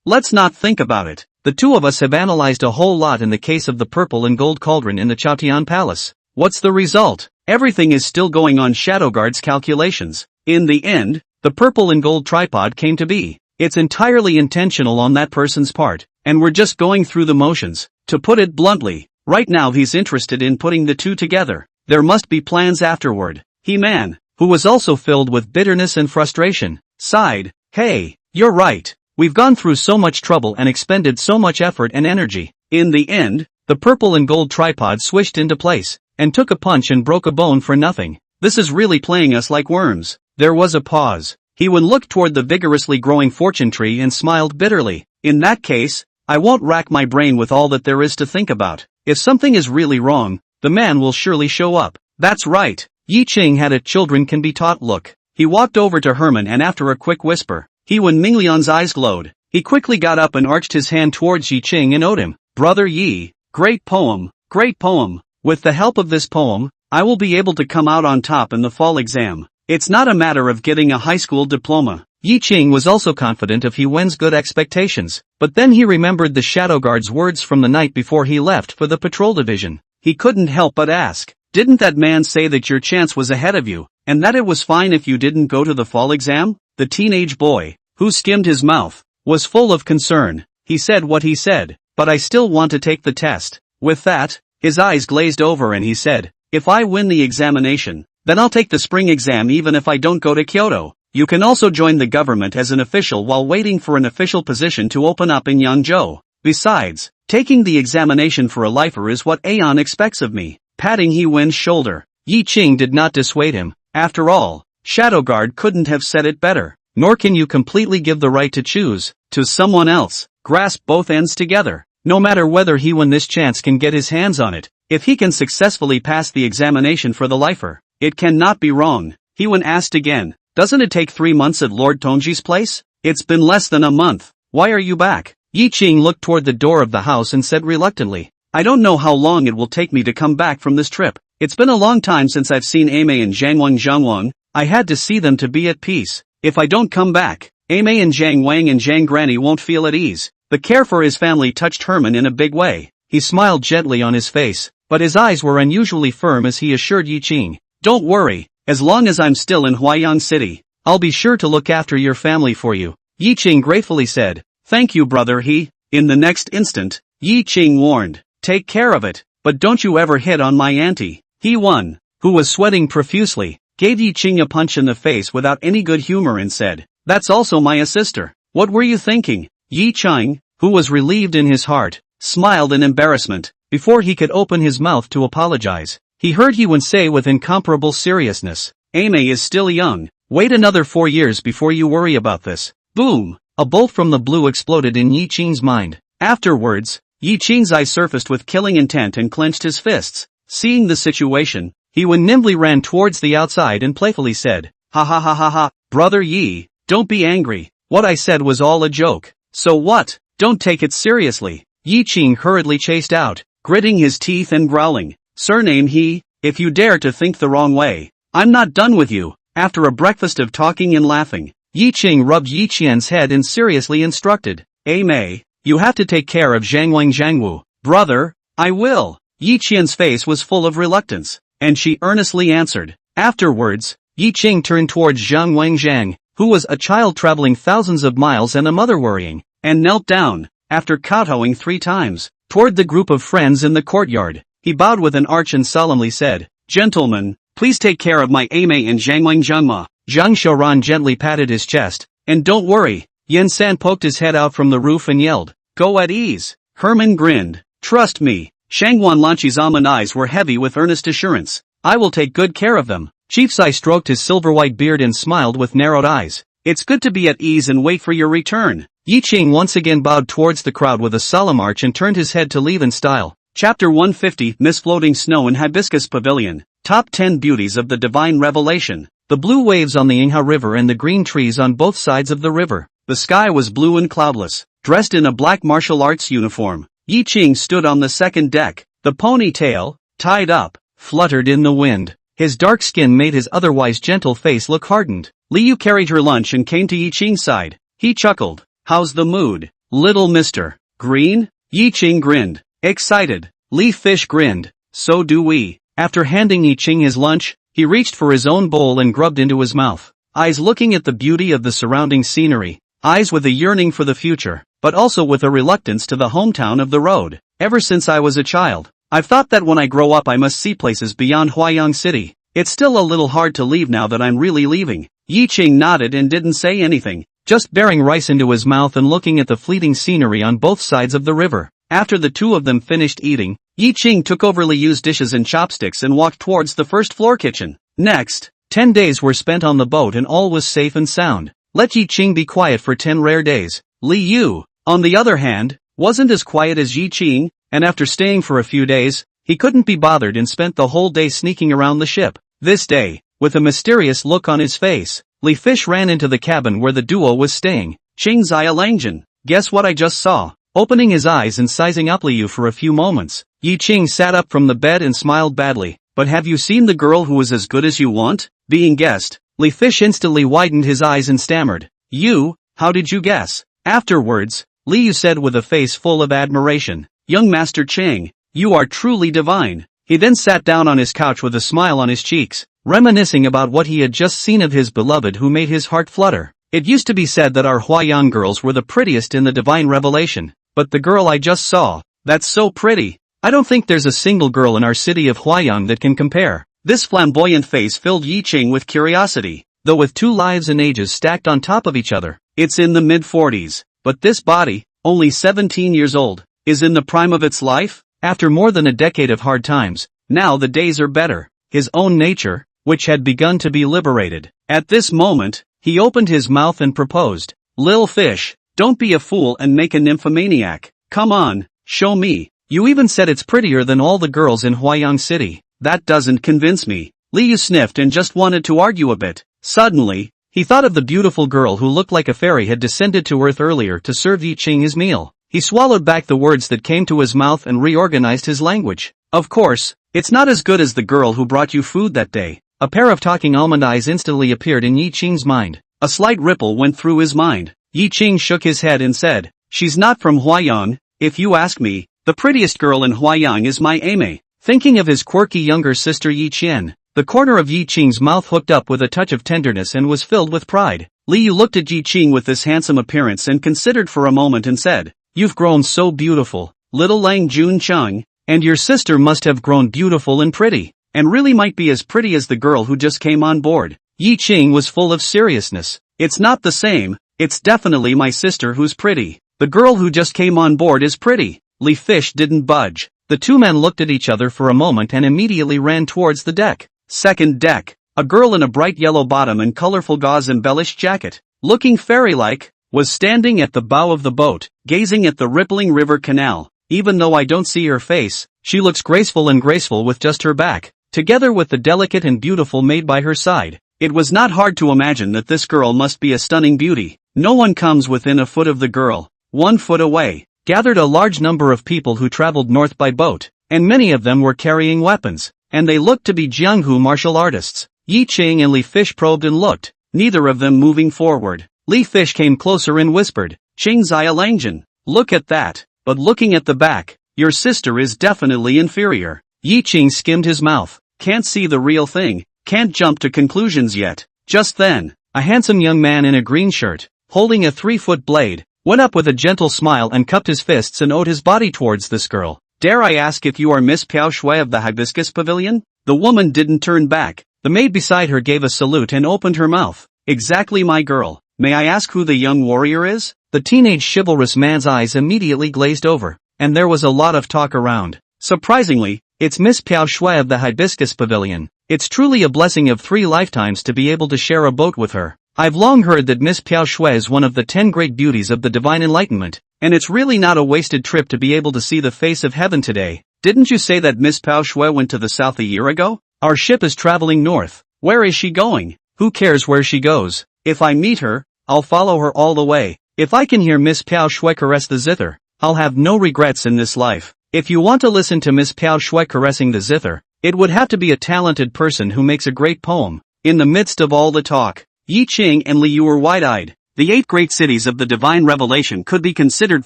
let's not think about it. The two of us have analyzed a whole lot in the case of the purple and gold cauldron in the Chaotian Palace. What's the result? Everything is still going on Shadowguard's calculations. In the end, the purple and gold tripod came to be. It's entirely intentional on that person's part, and we're just going through the motions. To put it bluntly, right now he's interested in putting the two together. There must be plans afterward. He-Man, who was also filled with bitterness and frustration, sighed, Hey, you're right. We've gone through so much trouble and expended so much effort and energy. In the end, the purple and gold tripod swished into place, and took a punch and broke a bone for nothing. This is really playing us like worms. There was a pause. He-Wen looked toward the vigorously growing fortune tree and smiled bitterly. In that case, I won't rack my brain with all that there is to think about. If something is really wrong, the man will surely show up. That's right. Yi Qing had a children can be taught look. He walked over to Herman and after a quick whisper, He-Wen Minglian's eyes glowed. He quickly got up and arched his hand towards Yi Qing and owed him. Brother Yi, great poem, great poem. With the help of this poem, I will be able to come out on top in the fall exam. It's not a matter of getting a high school diploma. Yi Qing was also confident of He-Wen's good expectations, but then he remembered the Shadowguard's words from the night before he left for the patrol division. He couldn't help but ask, didn't that man say that your chance was ahead of you, and that it was fine if you didn't go to the fall exam? The teenage boy, who skimmed his mouth, was full of concern. He said what he said, but I still want to take the test. With that, his eyes glazed over and he said, if I win the examination, then I'll take the spring exam even if I don't go to Kyoto. You can also join the government as an official while waiting for an official position to open up in Yangzhou. Besides, taking the examination for a lifer is what Aeon expects of me. Patting He-Wen's shoulder, Yi Qing did not dissuade him. After all, Shadowguard couldn't have said it better. Nor can you completely give the right to choose to someone else. Grasp both ends together. No matter whether He-Wen this chance can get his hands on it, if he can successfully pass the examination for the lifer, it cannot be wrong. He-Wen asked again, doesn't it take 3 months at Lord Tongji's place? It's been less than a month. Why are you back? Yi Qing looked toward the door of the house and said reluctantly, I don't know how long it will take me to come back from this trip. It's been a long time since I've seen Aimei and Zhangwang. I had to see them to be at peace. If I don't come back, Aimei and Zhang Wang and Zhang Granny won't feel at ease. The care for his family touched Herman in a big way. He smiled gently on his face, but his eyes were unusually firm as he assured Yi Qing, don't worry, as long as I'm still in Huaiyang City, I'll be sure to look after your family for you. Yi Qing gratefully said, thank you brother He. In the next instant, Yi Qing warned, take care of it, but don't you ever hit on my auntie. He-Wen, who was sweating profusely, gave Yi Qing a punch in the face without any good humor and said, that's also my sister. What were you thinking? Yi Qing, who was relieved in his heart, smiled in embarrassment. Before he could open his mouth to apologize, he heard He-Wen say with incomparable seriousness, Aimei is still young. Wait another 4 years before you worry about this. Boom! A bolt from the blue exploded in Yi Qing's mind. Afterwards, Yi Qing's eyes surfaced with killing intent and clenched his fists. Seeing the situation, He-Wen nimbly ran towards the outside and playfully said, ha ha ha ha ha, brother Yi, don't be angry. What I said was all a joke. So what? Don't take it seriously. Yi Qing hurriedly chased out, gritting his teeth and growling, surname He, if you dare to think the wrong way, I'm not done with you. After a breakfast of talking and laughing, Yi Qing rubbed Yi Qian's head and seriously instructed, Aimei, you have to take care of Zhangwu. Brother, I will. Yi Qian's face was full of reluctance, and she earnestly answered. Afterwards, Yi Qing turned towards Zhang, who was a child traveling thousands of miles and a mother worrying, and knelt down, after kowtowing 3 times, toward the group of friends in the courtyard. He bowed with an arch and solemnly said, gentlemen, please take care of my Aimei and Zhangma. Zhang Xiaoran gently patted his chest, and don't worry. Yen San poked his head out from the roof and yelled, go at ease. Herman grinned, trust me. Shangwan Lanchi's almond eyes were heavy with earnest assurance, I will take good care of them. Chief Sai stroked his silver-white beard and smiled with narrowed eyes. It's good to be at ease and wait for your return. Yi Qing once again bowed towards the crowd with a solemn arch and turned his head to leave in style. Chapter 150, Miss Floating Snow in Hibiscus Pavilion. Top 10 Beauties of the Divine Revelation. The blue waves on the Yinghe River and the green trees on both sides of the river. The sky was blue and cloudless. Dressed in a black martial arts uniform, Yi Qing stood on the second deck. The ponytail, tied up, fluttered in the wind. His dark skin made his otherwise gentle face look hardened. Liu carried her lunch and came to Yi Qing's side. He chuckled. How's the mood, little mister? Green? Yi Qing grinned. Excited. Li Fish grinned. So do we. After handing Yi Qing his lunch, he reached for his own bowl and grubbed into his mouth. Eyes looking at the beauty of the surrounding scenery. Eyes with a yearning for the future, but also with a reluctance to the hometown of the road. Ever since I was a child, I've thought that when I grow up I must see places beyond Huayang City. It's still a little hard to leave now that I'm really leaving. Yi Qing nodded and didn't say anything, just bearing rice into his mouth and looking at the fleeting scenery on both sides of the river. After the two of them finished eating, Yi Qing took over Liu's dishes and chopsticks and walked towards the first floor kitchen. Next, 10 days were spent on the boat and all was safe and sound. Let Yi Qing be quiet for 10 rare days. Liu, on the other hand, wasn't as quiet as Yi Qing, and after staying for a few days, he couldn't be bothered and spent the whole day sneaking around the ship. This day, with a mysterious look on his face, Li Fish ran into the cabin where the duo was staying. Qingzai Langjian, guess what I just saw? Opening his eyes and sizing up Liu for a few moments, Yi Qing sat up from the bed and smiled badly. But have you seen the girl who is as good as you want? Being guessed, Li Fish instantly widened his eyes and stammered. You, how did you guess? Afterwards, Liu said with a face full of admiration. Young Master Chang, you are truly divine. He then sat down on his couch with a smile on his cheeks, reminiscing about what he had just seen of his beloved who made his heart flutter. It used to be said that our Huayang girls were the prettiest in the divine revelation, but the girl I just saw, that's so pretty. I don't think there's a single girl in our city of Huayang that can compare. This flamboyant face filled Yi Qing with curiosity, though with 2 lives and ages stacked on top of each other. It's in the mid-40s, but this body, only 17 years old, is in the prime of its life? After more than a decade of hard times, now the days are better. His own nature, which had begun to be liberated. At this moment, he opened his mouth and proposed. Lil Fish, don't be a fool and make a nymphomaniac. Come on, show me. You even said it's prettier than all the girls in Huayang City. That doesn't convince me. Liu sniffed and just wanted to argue a bit. Suddenly, he thought of the beautiful girl who looked like a fairy had descended to earth earlier to serve Yi Qing his meal. He swallowed back the words that came to his mouth and reorganized his language. Of course, it's not as good as the girl who brought you food that day. A pair of talking almond eyes instantly appeared in Yi Qing's mind. A slight ripple went through his mind. Yi Qing shook his head and said, she's not from Huayang, if you ask me. The prettiest girl in Huayang is my Aimee. Thinking of his quirky younger sister Yi Qian, the corner of Yi Qing's mouth hooked up with a touch of tenderness and was filled with pride. Liu looked at Yi Qing with this handsome appearance and considered for a moment and said, you've grown so beautiful, little Lang Jun Cheng, and your sister must have grown beautiful and pretty, and really might be as pretty as the girl who just came on board. Yi Qing was full of seriousness. It's not the same, it's definitely my sister who's pretty. The girl who just came on board is pretty. Li Fish didn't budge. The two men looked at each other for a moment and immediately ran towards the deck. Second deck. A girl in a bright yellow bottom and colorful gauze-embellished jacket, looking fairy-like, was standing at the bow of the boat, gazing at the rippling river canal. Even though I don't see her face, she looks graceful and graceful with just her back, together with the delicate and beautiful maid by her side. It was not hard to imagine that this girl must be a stunning beauty. No one comes within a foot of the girl. 1 foot away, gathered a large number of people who traveled north by boat, and many of them were carrying weapons, and they looked to be Jianghu martial artists. Yi Qing and Li Fish probed and looked, neither of them moving forward. Li Fish came closer and whispered, Qingzai Langjian, look at that, but looking at the back, your sister is definitely inferior. Yi Qing skimmed his mouth, can't see the real thing, can't jump to conclusions yet. Just then, a handsome young man in a green shirt, holding a 3-foot blade, went up with a gentle smile and cupped his fists and owed his body towards this girl. Dare I ask if you are Miss Piao Shui of the Hibiscus Pavilion? The woman didn't turn back. The maid beside her gave a salute and opened her mouth. Exactly my girl. May I ask who the young warrior is? The teenage chivalrous man's eyes immediately glazed over, and there was a lot of talk around. Surprisingly, it's Miss Piao Shui of the Hibiscus Pavilion. It's truly a blessing of 3 lifetimes to be able to share a boat with her. I've long heard that Miss Piao Shui is one of the 10 great beauties of the divine enlightenment, and it's really not a wasted trip to be able to see the face of heaven today. Didn't you say that Miss Piao Shui went to the south a year ago? Our ship is traveling north. Where is she going? Who cares where she goes? If I meet her, I'll follow her all the way. If I can hear Miss Piao Shui caress the zither, I'll have no regrets in this life. If you want to listen to Miss Piao Shui caressing the zither, it would have to be a talented person who makes a great poem. In the midst of all the talk, Yi Qing and Li Yu were wide-eyed. The 8 great cities of the divine revelation could be considered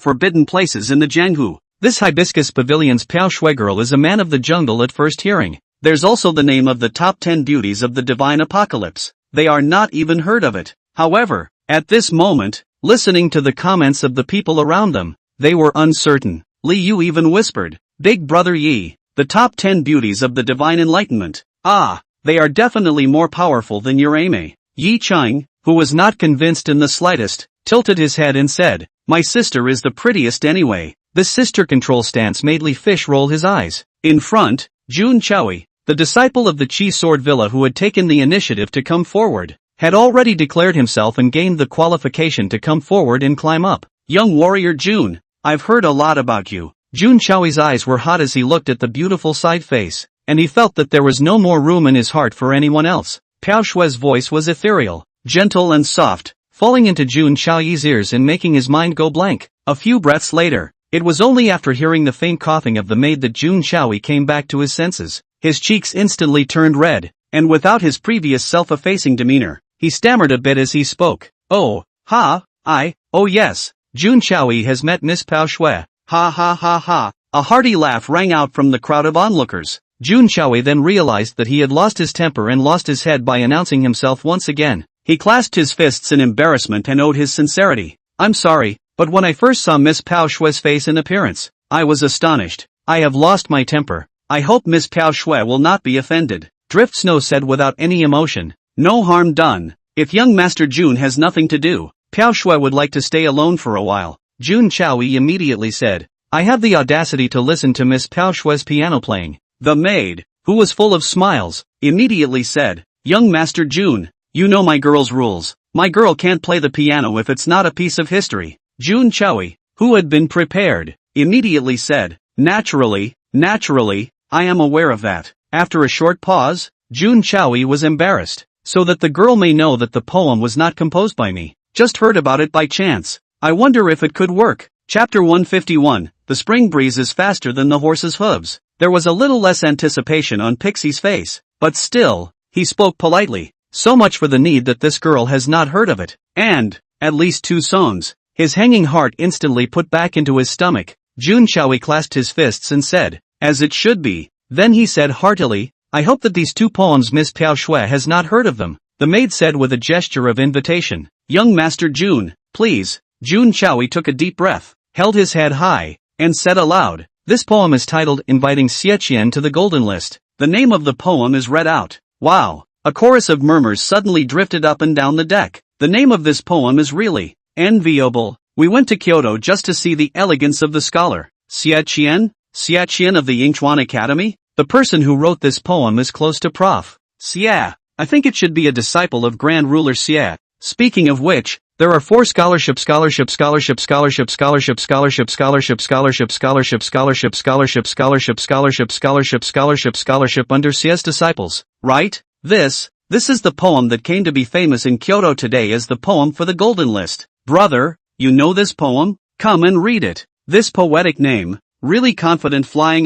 forbidden places in the Jianghu. This hibiscus pavilion's Piao Shui girl is a man of the jungle at first hearing. There's also the name of the top 10 beauties of the divine apocalypse. They are not even heard of it. However, at this moment, listening to the comments of the people around them, they were uncertain. Li Yu even whispered, "Big brother Yi, the top 10 beauties of the divine enlightenment. Ah, they are definitely more powerful than your Ame." Yi Cheng, who was not convinced in the slightest, tilted his head and said, "My sister is the prettiest anyway." This sister control stance made Li Fish roll his eyes. In front, Jun Chaui, the disciple of the Chi Sword Villa who had taken the initiative to come forward, had already declared himself and gained the qualification to come forward and climb up. "Young warrior Jun, I've heard a lot about you." Jun Chaoi's eyes were hot as he looked at the beautiful side face, and he felt that there was no more room in his heart for anyone else. Piao Shui's voice was ethereal, gentle and soft, falling into Jun Chaoi's ears and making his mind go blank. A few breaths later, it was only after hearing the faint coughing of the maid that Jun Chaoi came back to his senses. His cheeks instantly turned red, and without his previous self-effacing demeanor, he stammered a bit as he spoke. "Oh, oh yes, Jun Chaoi has met Miss Piao Shui. Ha ha ha ha." A hearty laugh rang out from the crowd of onlookers. Jun Chaoi then realized that he had lost his temper and lost his head by announcing himself once again. He clasped his fists in embarrassment and owed his sincerity. "I'm sorry, but when I first saw Miss Piao Shui's face and appearance, I was astonished. I have lost my temper. I hope Miss Piao Shui will not be offended." Drift Snow said without any emotion. "No harm done. If young Master Jun has nothing to do, Piao Shui would like to stay alone for a while." Jun Chaoi immediately said, "I have the audacity to listen to Miss Piao Shui's piano playing." The maid, who was full of smiles, immediately said, "Young Master Jun, you know my girl's rules. My girl can't play the piano if it's not a piece of history." Jun Chaoi, who had been prepared, immediately said, Naturally, I am aware of that." After a short pause, Jun Chaoi was embarrassed. "So that the girl may know that the poem was not composed by me. Just heard about it by chance. I wonder if it could work." Chapter 151, The Spring Breeze is Faster Than the Horse's Hooves. There was a little less anticipation on Pixie's face, but still, he spoke politely. "So much for the need that this girl has not heard of it. And, at least 2 songs." His hanging heart instantly put back into his stomach. Jun Chaoi clasped his fists and said, "As it should be." Then he said heartily, "I hope that these 2 poems Miss Piao Shui has not heard of them." The maid said with a gesture of invitation, "Young Master Jun, please." Jun Chaoi took a deep breath, held his head high, and said aloud, "This poem is titled Inviting Xie Qian to the Golden List." The name of the poem is read out. Wow! A chorus of murmurs suddenly drifted up and down the deck. The name of this poem is really enviable. We went to Kyoto just to see the elegance of the scholar. Xie Qian of the Yingchuan Academy? The person who wrote this poem is close to Prof. Xie. I think it should be a disciple of Grand Ruler Xie. Speaking of which, there are 4 scholarship under Xie's disciples, right? This is the poem that came to be famous in Kyoto today as the poem for the Golden List. Brother, you know this poem? Come and read it. This poetic name, really confident flying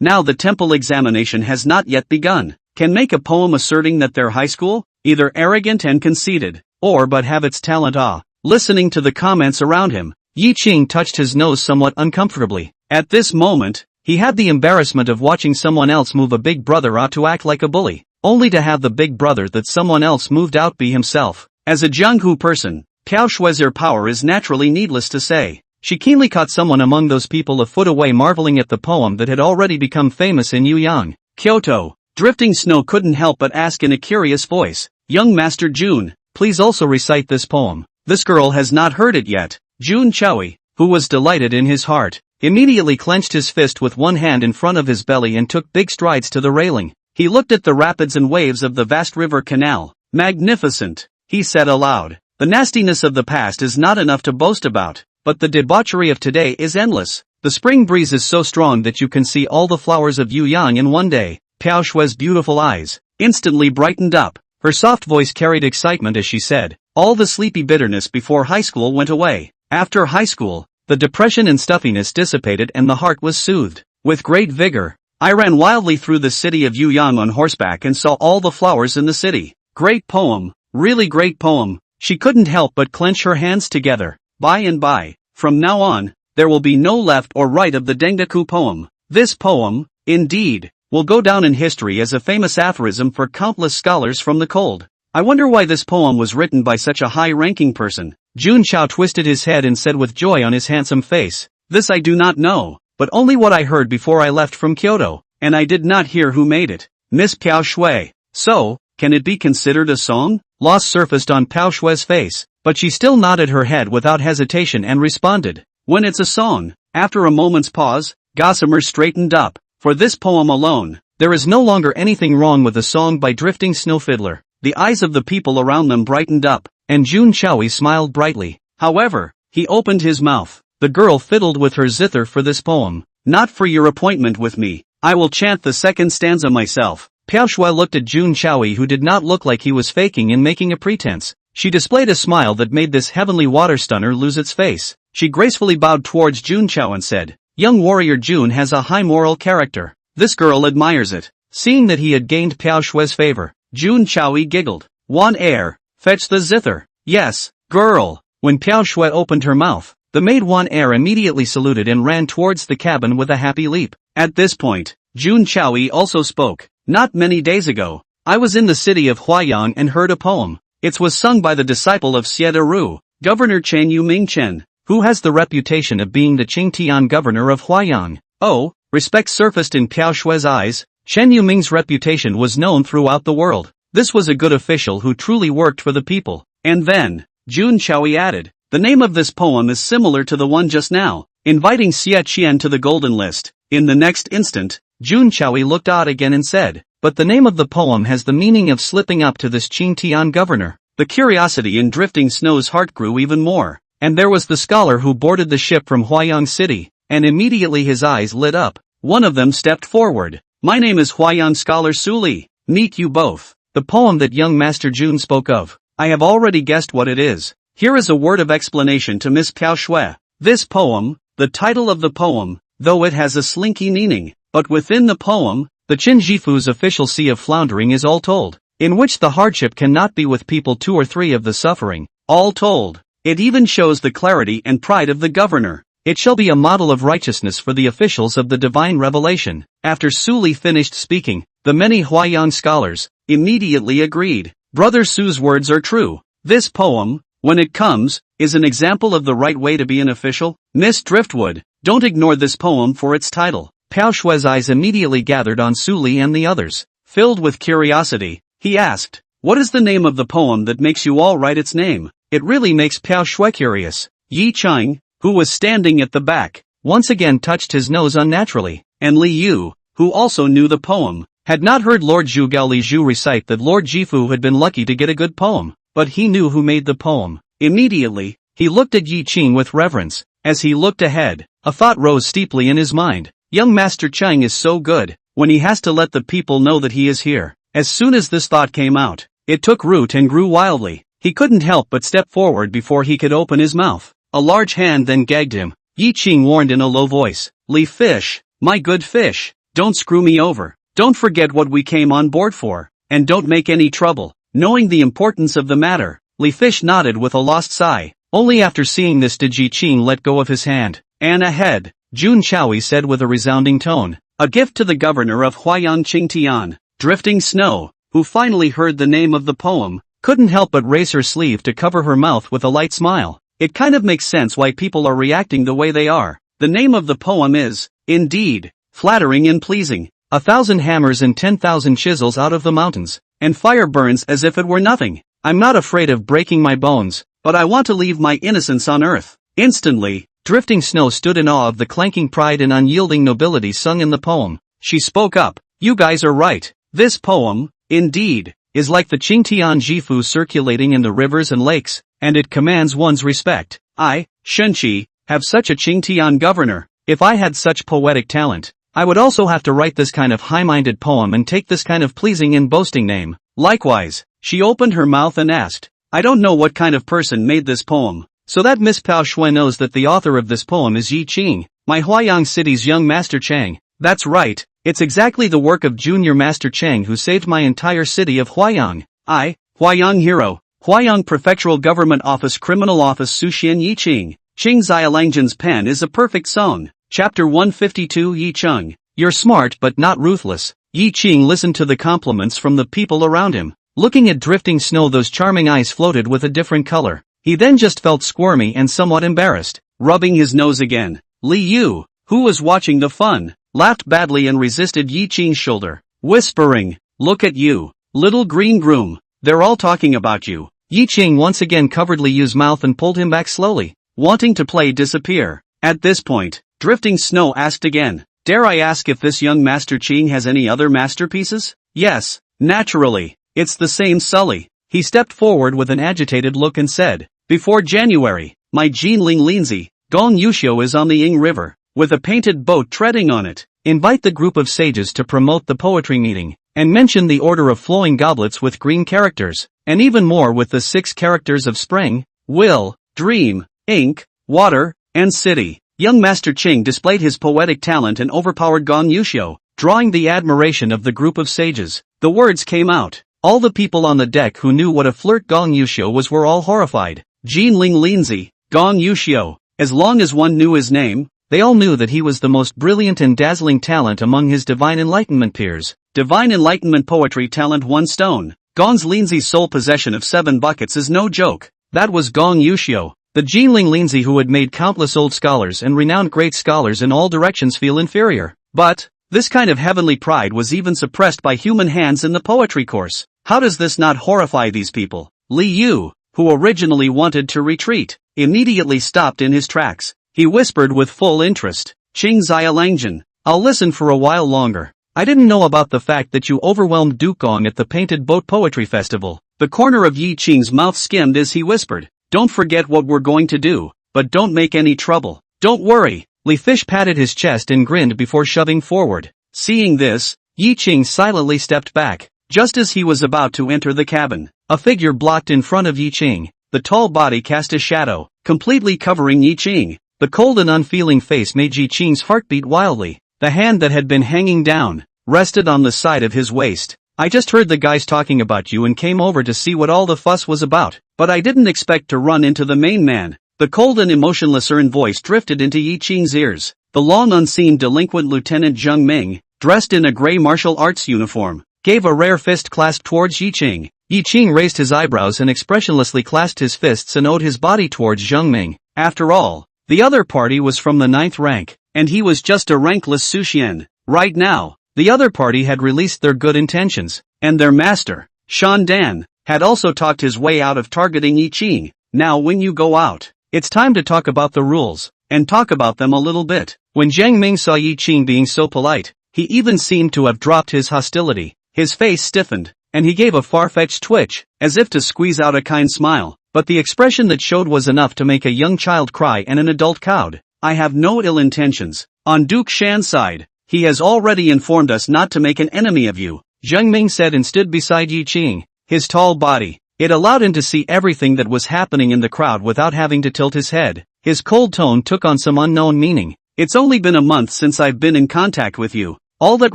now the temple examination has not yet begun, can make a poem asserting that they're high school, either arrogant and conceited, or but have its talent Listening to the comments around him, Yi Qing touched his nose somewhat uncomfortably. At this moment, he had the embarrassment of watching someone else move a big brother to act like a bully, only to have the big brother that someone else moved out be himself. As a Jianghu person, Piao Shui's power is naturally needless to say. She keenly caught someone among those people a foot away marveling at the poem that had already become famous in Yuyang, Kyoto. Drifting Snow couldn't help but ask in a curious voice, "Young Master Jun, please also recite this poem. This girl has not heard it yet." Jun Chaoi, who was delighted in his heart, immediately clenched his fist with one hand in front of his belly and took big strides to the railing. He looked at the rapids and waves of the vast river canal. "Magnificent," he said aloud. "The nastiness of the past is not enough to boast about, but the debauchery of today is endless. The spring breeze is so strong that you can see all the flowers of Yuyang in one day." Piao Shui's beautiful eyes instantly brightened up. Her soft voice carried excitement as she said, "All the sleepy bitterness before high school went away. After high school, the depression and stuffiness dissipated and the heart was soothed. With great vigor, I ran wildly through the city of Yuyang on horseback and saw all the flowers in the city. Great poem, really great poem. She couldn't help but clench her hands together. By and by, from now on, there will be no left or right of the Dengdaku poem. This poem, indeed, will go down in history as a famous aphorism for countless scholars from the cold. I wonder why this poem was written by such a high-ranking person. Jun Chao twisted his head and said with joy on his handsome face, "This I do not know, but only what I heard before I left from Kyoto, and I did not hear who made it." Miss Piao Shui. So, can it be considered a song? Loss surfaced on Piao Shui's face, but she still nodded her head without hesitation and responded, "When it's a song." After a moment's pause, Gossamer straightened up. For this poem alone, there is no longer anything wrong with a song by Drifting Snow Fiddler. The eyes of the people around them brightened up, and Jun Chaoui smiled brightly. However, he opened his mouth. The girl fiddled with her zither for this poem. "Not for your appointment with me. I will chant the second stanza myself." Piao Shui looked at Jun Chaoui, who did not look like he was faking and making a pretense. She displayed a smile that made this heavenly water stunner lose its face. She gracefully bowed towards Jun Chao and said, "Young warrior Jun has a high moral character. This girl admires it." Seeing that he had gained Piao Shui's favor, Jun Chaoui giggled. "Wan air, fetch the zither." "Yes, girl." When Piao Shui opened her mouth, the maid Wan air immediately saluted and ran towards the cabin with a happy leap. At this point, Jun Chaoui also spoke. "Not many days ago, I was in the city of Huayang and heard a poem. It was sung by the disciple of Xie Ru, Governor Chen Yuming Chen, who has the reputation of being the Qingtian governor of Huayang." Oh, respect surfaced in Piao Shui's eyes. Chen Yuming's reputation was known throughout the world. This was a good official who truly worked for the people. And then, Jun Chaoui added, "The name of this poem is similar to the one just now, inviting Xie Qian to the golden list." In the next instant, Jun Chaoui looked odd again and said, "But the name of the poem has the meaning of slipping up to this Qingtian governor." The curiosity in Drifting Snow's heart grew even more. And there was the scholar who boarded the ship from Huayang City, and immediately his eyes lit up. One of them stepped forward. "My name is Huayang Scholar Su Li. Meet you both." The poem that young Master Jun spoke of. I have already guessed what it is. Here is a word of explanation to Miss Piao Shui. This poem, the title of the poem, though it has a slinky meaning, but within the poem, the Qin Jifu's official sea of floundering is all told, in which the hardship cannot be with people two or three of the suffering, all told. It even shows the clarity and pride of the governor. It shall be a model of righteousness for the officials of the divine revelation. After Su Li finished speaking, the many Huayang scholars immediately agreed. Brother Su's words are true. This poem, when it comes, is an example of the right way to be an official. Miss Driftwood, don't ignore this poem for its title. Piao Shui's eyes immediately gathered on Su Li and the others. Filled with curiosity, he asked, "What is the name of the poem that makes you all write its name?" It really makes Piao Shui curious. Yi Chang, who was standing at the back, once again touched his nose unnaturally, and Li Yu, who also knew the poem, had not heard Lord Zhu Gao Li Zhu recite that Lord Jifu had been lucky to get a good poem, but he knew who made the poem. Immediately, he looked at Yi Qing with reverence. As he looked ahead, a thought rose steeply in his mind. Young Master Chang is so good, when he has to let the people know that he is here. As soon as this thought came out, it took root and grew wildly. He couldn't help but step forward before he could open his mouth. A large hand then gagged him. Yi Qing warned in a low voice, "Li Fish, my good fish, don't screw me over. Don't forget what we came on board for, and don't make any trouble." Knowing the importance of the matter, Li Fish nodded with a lost sigh. Only after seeing this did Yi Qing let go of his hand. "And ahead," Jun Chaoui said with a resounding tone, "a gift to the governor of Huayang Qingtian." Drifting Snow, who finally heard the name of the poem, couldn't help but raise her sleeve to cover her mouth with a light smile. It kind of makes sense why people are reacting the way they are. The name of the poem is, indeed, flattering and pleasing. 1,000 hammers and 10,000 chisels out of the mountains, and fire burns as if it were nothing. I'm not afraid of breaking my bones, but I want to leave my innocence on earth. Instantly, Drifting Snow stood in awe of the clanking pride and unyielding nobility sung in the poem. She spoke up, "You guys are right. This poem, indeed, is like the Qingtian Jifu circulating in the rivers and lakes, and it commands one's respect. I, Shenqi, have such a Qingtian governor. If I had such poetic talent, I would also have to write this kind of high-minded poem and take this kind of pleasing and boasting name." Likewise, she opened her mouth and asked, "I don't know what kind of person made this poem, so that Miss Piao Shui knows that the author of this poem is Yi Qing, my Huayang City's young Master Chang." That's right, it's exactly the work of Junior Master Cheng who saved my entire city of Huayang. Huayang Hero, Huayang Prefectural Government Office Criminal Office Suxian Yi Qing. Qing Xialangjian's pen is a perfect song. Chapter 152 Yi Cheng. You're smart but not ruthless. Yi Qing listened to the compliments from the people around him. Looking at drifting snow, those charming eyes floated with a different color. He then just felt squirmy and somewhat embarrassed. Rubbing his nose again, Li Yu, who was watching the fun, laughed badly and resisted Yi Qing's shoulder, whispering, "Look at you, little green groom. They're all talking about you." Yi Qing once again covered Li Yu's mouth and pulled him back slowly, wanting to play disappear. At this point, Drifting Snow asked again, "Dare I ask if this young Master Qing has any other masterpieces?" "Yes, naturally, it's the same Sully." He stepped forward with an agitated look and said, "Before January, my Jinling Linzi, Gong Yuxiu is on the Ying River, with a painted boat treading on it. Invite the group of sages to promote the poetry meeting, and mention the order of flowing goblets with green characters, and even more with the 6 characters of spring, will, dream, ink, water, and city." Young Master Qing displayed his poetic talent and overpowered Gong Yuxiu, drawing the admiration of the group of sages. The words came out. All the people on the deck who knew what a flirt Gong Yuxiu was were all horrified. Jinling Linzi, Gong Yuxiu. As long as one knew his name, they all knew that he was the most brilliant and dazzling talent among his Divine Enlightenment peers. Divine Enlightenment poetry talent 1 stone. Gong's Linzi's sole possession of 7 buckets is no joke. That was Gong Yuxiu. The Jinling Linzi who had made countless old scholars and renowned great scholars in all directions feel inferior. But this kind of heavenly pride was even suppressed by human hands in the poetry course. How does this not horrify these people? Li Yu, who originally wanted to retreat, immediately stopped in his tracks. He whispered with full interest, "Qing Xialangjian, I'll listen for a while longer. I didn't know about the fact that you overwhelmed Duke Gong at the Painted Boat Poetry Festival." The corner of Yi Qing's mouth skimmed as he whispered, "Don't forget what we're going to do, but don't make any trouble." "Don't worry." Li Fish patted his chest and grinned before shoving forward. Seeing this, Yi Qing silently stepped back. Just as he was about to enter the cabin, a figure blocked in front of Yi Qing. The tall body cast a shadow, completely covering Yi Qing. The cold and unfeeling face made Yi Qing's heart beat wildly. The hand that had been hanging down rested on the side of his waist. "I just heard the guys talking about you and came over to see what all the fuss was about, but I didn't expect to run into the main man." The cold and emotionless earned voice drifted into Yi Qing's ears. The long unseen delinquent Lieutenant Zheng Ming, dressed in a gray martial arts uniform, gave a rare fist clasp towards Yi Qing. Yi Qing raised his eyebrows and expressionlessly clasped his fists and owed his body towards Zheng Ming. After all, the other party was from the 9th rank, and he was just a rankless Suxian. Right now, the other party had released their good intentions, and their master, Shan Dan, had also talked his way out of targeting Yi Qing. Now when you go out, it's time to talk about the rules, and talk about them a little bit. When Zheng Ming saw Yi Qing being so polite, he even seemed to have dropped his hostility. His face stiffened, and he gave a far-fetched twitch, as if to squeeze out a kind smile, but the expression that showed was enough to make a young child cry and an adult cowed. "I have no ill intentions. On Duke Shan's side, he has already informed us not to make an enemy of you," Zheng Ming said and stood beside Yi Qing. His tall body, it allowed him to see everything that was happening in the crowd without having to tilt his head. His cold tone took on some unknown meaning. "It's only been a month since I've been in contact with you. All that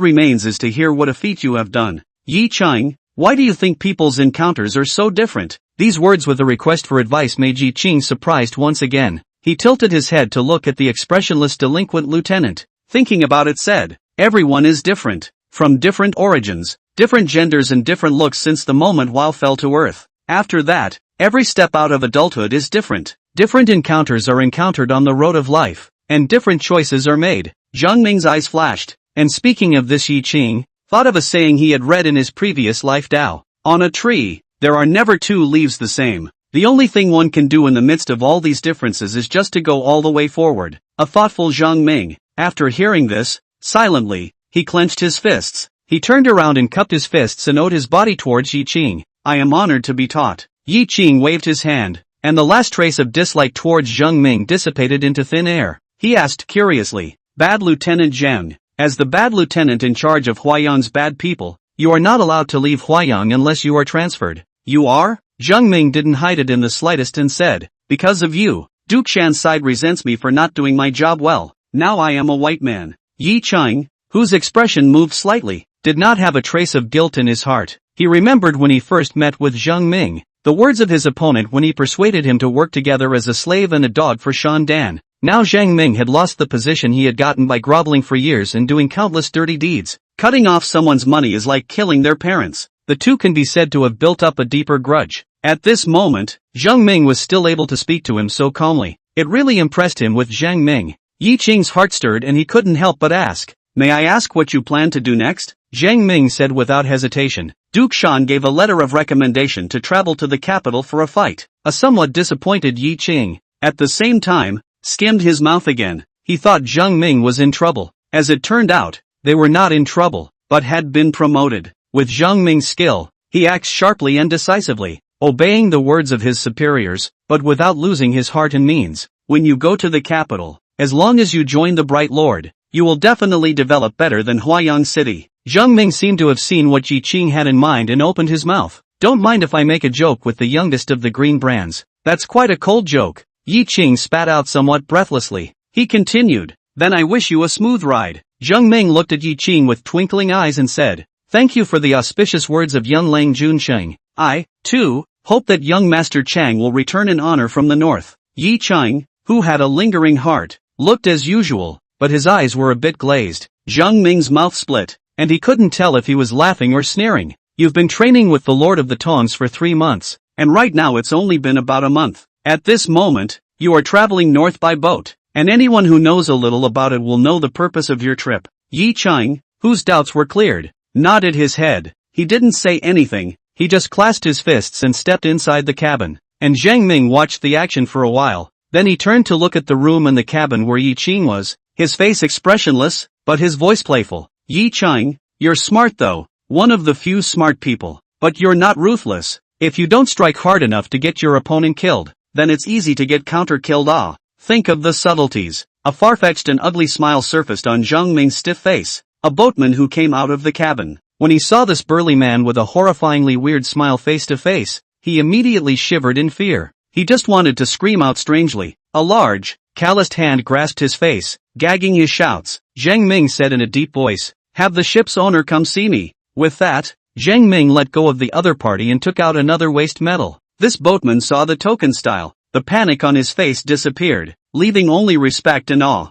remains is to hear what a feat you have done. Yi Qing, why do you think people's encounters are so different?" These words with a request for advice made Yi Qing surprised once again. He tilted his head to look at the expressionless delinquent lieutenant. Thinking about it said, "Everyone is different, from different origins, different genders and different looks since the moment Wao fell to earth. After that, every step out of adulthood is different. Different encounters are encountered on the road of life, and different choices are made." Zheng Ming's eyes flashed. And speaking of this, Yi Qing thought of a saying he had read in his previous life Tao. On a tree, there are never 2 leaves the same. The only thing one can do in the midst of all these differences is just to go all the way forward. A thoughtful Zheng Ming, after hearing this, silently, he clenched his fists. He turned around and cupped his fists and owed his body towards Yi Qing. "I am honored to be taught." Yi Qing waved his hand, and the last trace of dislike towards Zheng Ming dissipated into thin air. He asked curiously, "Bad Lieutenant Zheng, as the bad lieutenant in charge of Huayang's bad people, you are not allowed to leave Huayang unless you are transferred." "You are?" Zheng Ming didn't hide it in the slightest and said, "Because of you, Duke Shan's side resents me for not doing my job well. Now I am a white man." Yi Qing, whose expression moved slightly, did not have a trace of guilt in his heart. He remembered when he first met with Zhang Ming, the words of his opponent when he persuaded him to work together as a slave and a dog for Shan Dan. Now Zhang Ming had lost the position he had gotten by groveling for years and doing countless dirty deeds. Cutting off someone's money is like killing their parents. The two can be said to have built up a deeper grudge. At this moment, Zhang Ming was still able to speak to him so calmly. It really impressed him with Zhang Ming. Yi Qing's heart stirred and he couldn't help but ask, "May I ask what you plan to do next?" Zhang Ming said without hesitation. Duke Shan gave a letter of recommendation to travel to the capital for a fight. A somewhat disappointed Yi Qing, at the same time, skimmed his mouth again. He thought Zhang Ming was in trouble. As it turned out, they were not in trouble, but had been promoted. With Zhang Ming's skill, he acts sharply and decisively, obeying the words of his superiors, but without losing his heart and means. When you go to the capital, as long as you join the Bright Lord, you will definitely develop better than Huayang City. Zhang Ming seemed to have seen what Yi Qing had in mind and opened his mouth. Don't mind if I make a joke with the youngest of the green brands. That's quite a cold joke. Yi Qing spat out somewhat breathlessly. He continued, then I wish you a smooth ride. Zhang Ming looked at Yi Qing with twinkling eyes and said, thank you for the auspicious words of young Lang Junsheng. I, too, hope that young Master Chang will return in honor from the north. Yi Qing, who had a lingering heart, looked as usual, but his eyes were a bit glazed. Zhang Ming's mouth split, and he couldn't tell if he was laughing or sneering. You've been training with the Lord of the Tongs for 3 months, and right now it's only been about a month. At this moment, you are traveling north by boat, and anyone who knows a little about it will know the purpose of your trip. Yi Qing, whose doubts were cleared, nodded his head. He didn't say anything, he just clasped his fists and stepped inside the cabin. And Zhang Ming watched the action for a while, then he turned to look at the room and the cabin where Yi Qing was, his face expressionless, but his voice playful. Yi Qing, you're smart though, one of the few smart people, but you're not ruthless. If you don't strike hard enough to get your opponent killed, then it's easy to get counter-killed. Think of the subtleties. A far-fetched and ugly smile surfaced on Zhang Ming's stiff face, a boatman who came out of the cabin. When he saw this burly man with a horrifyingly weird smile face to face, he immediately shivered in fear. He just wanted to scream out strangely. A large, calloused hand grasped his face, gagging his shouts. Zhang Ming said in a deep voice, have the ship's owner come see me. With that, Zhang Ming let go of the other party and took out another waste medal. This boatman saw the token style. The panic on his face disappeared, leaving only respect and awe.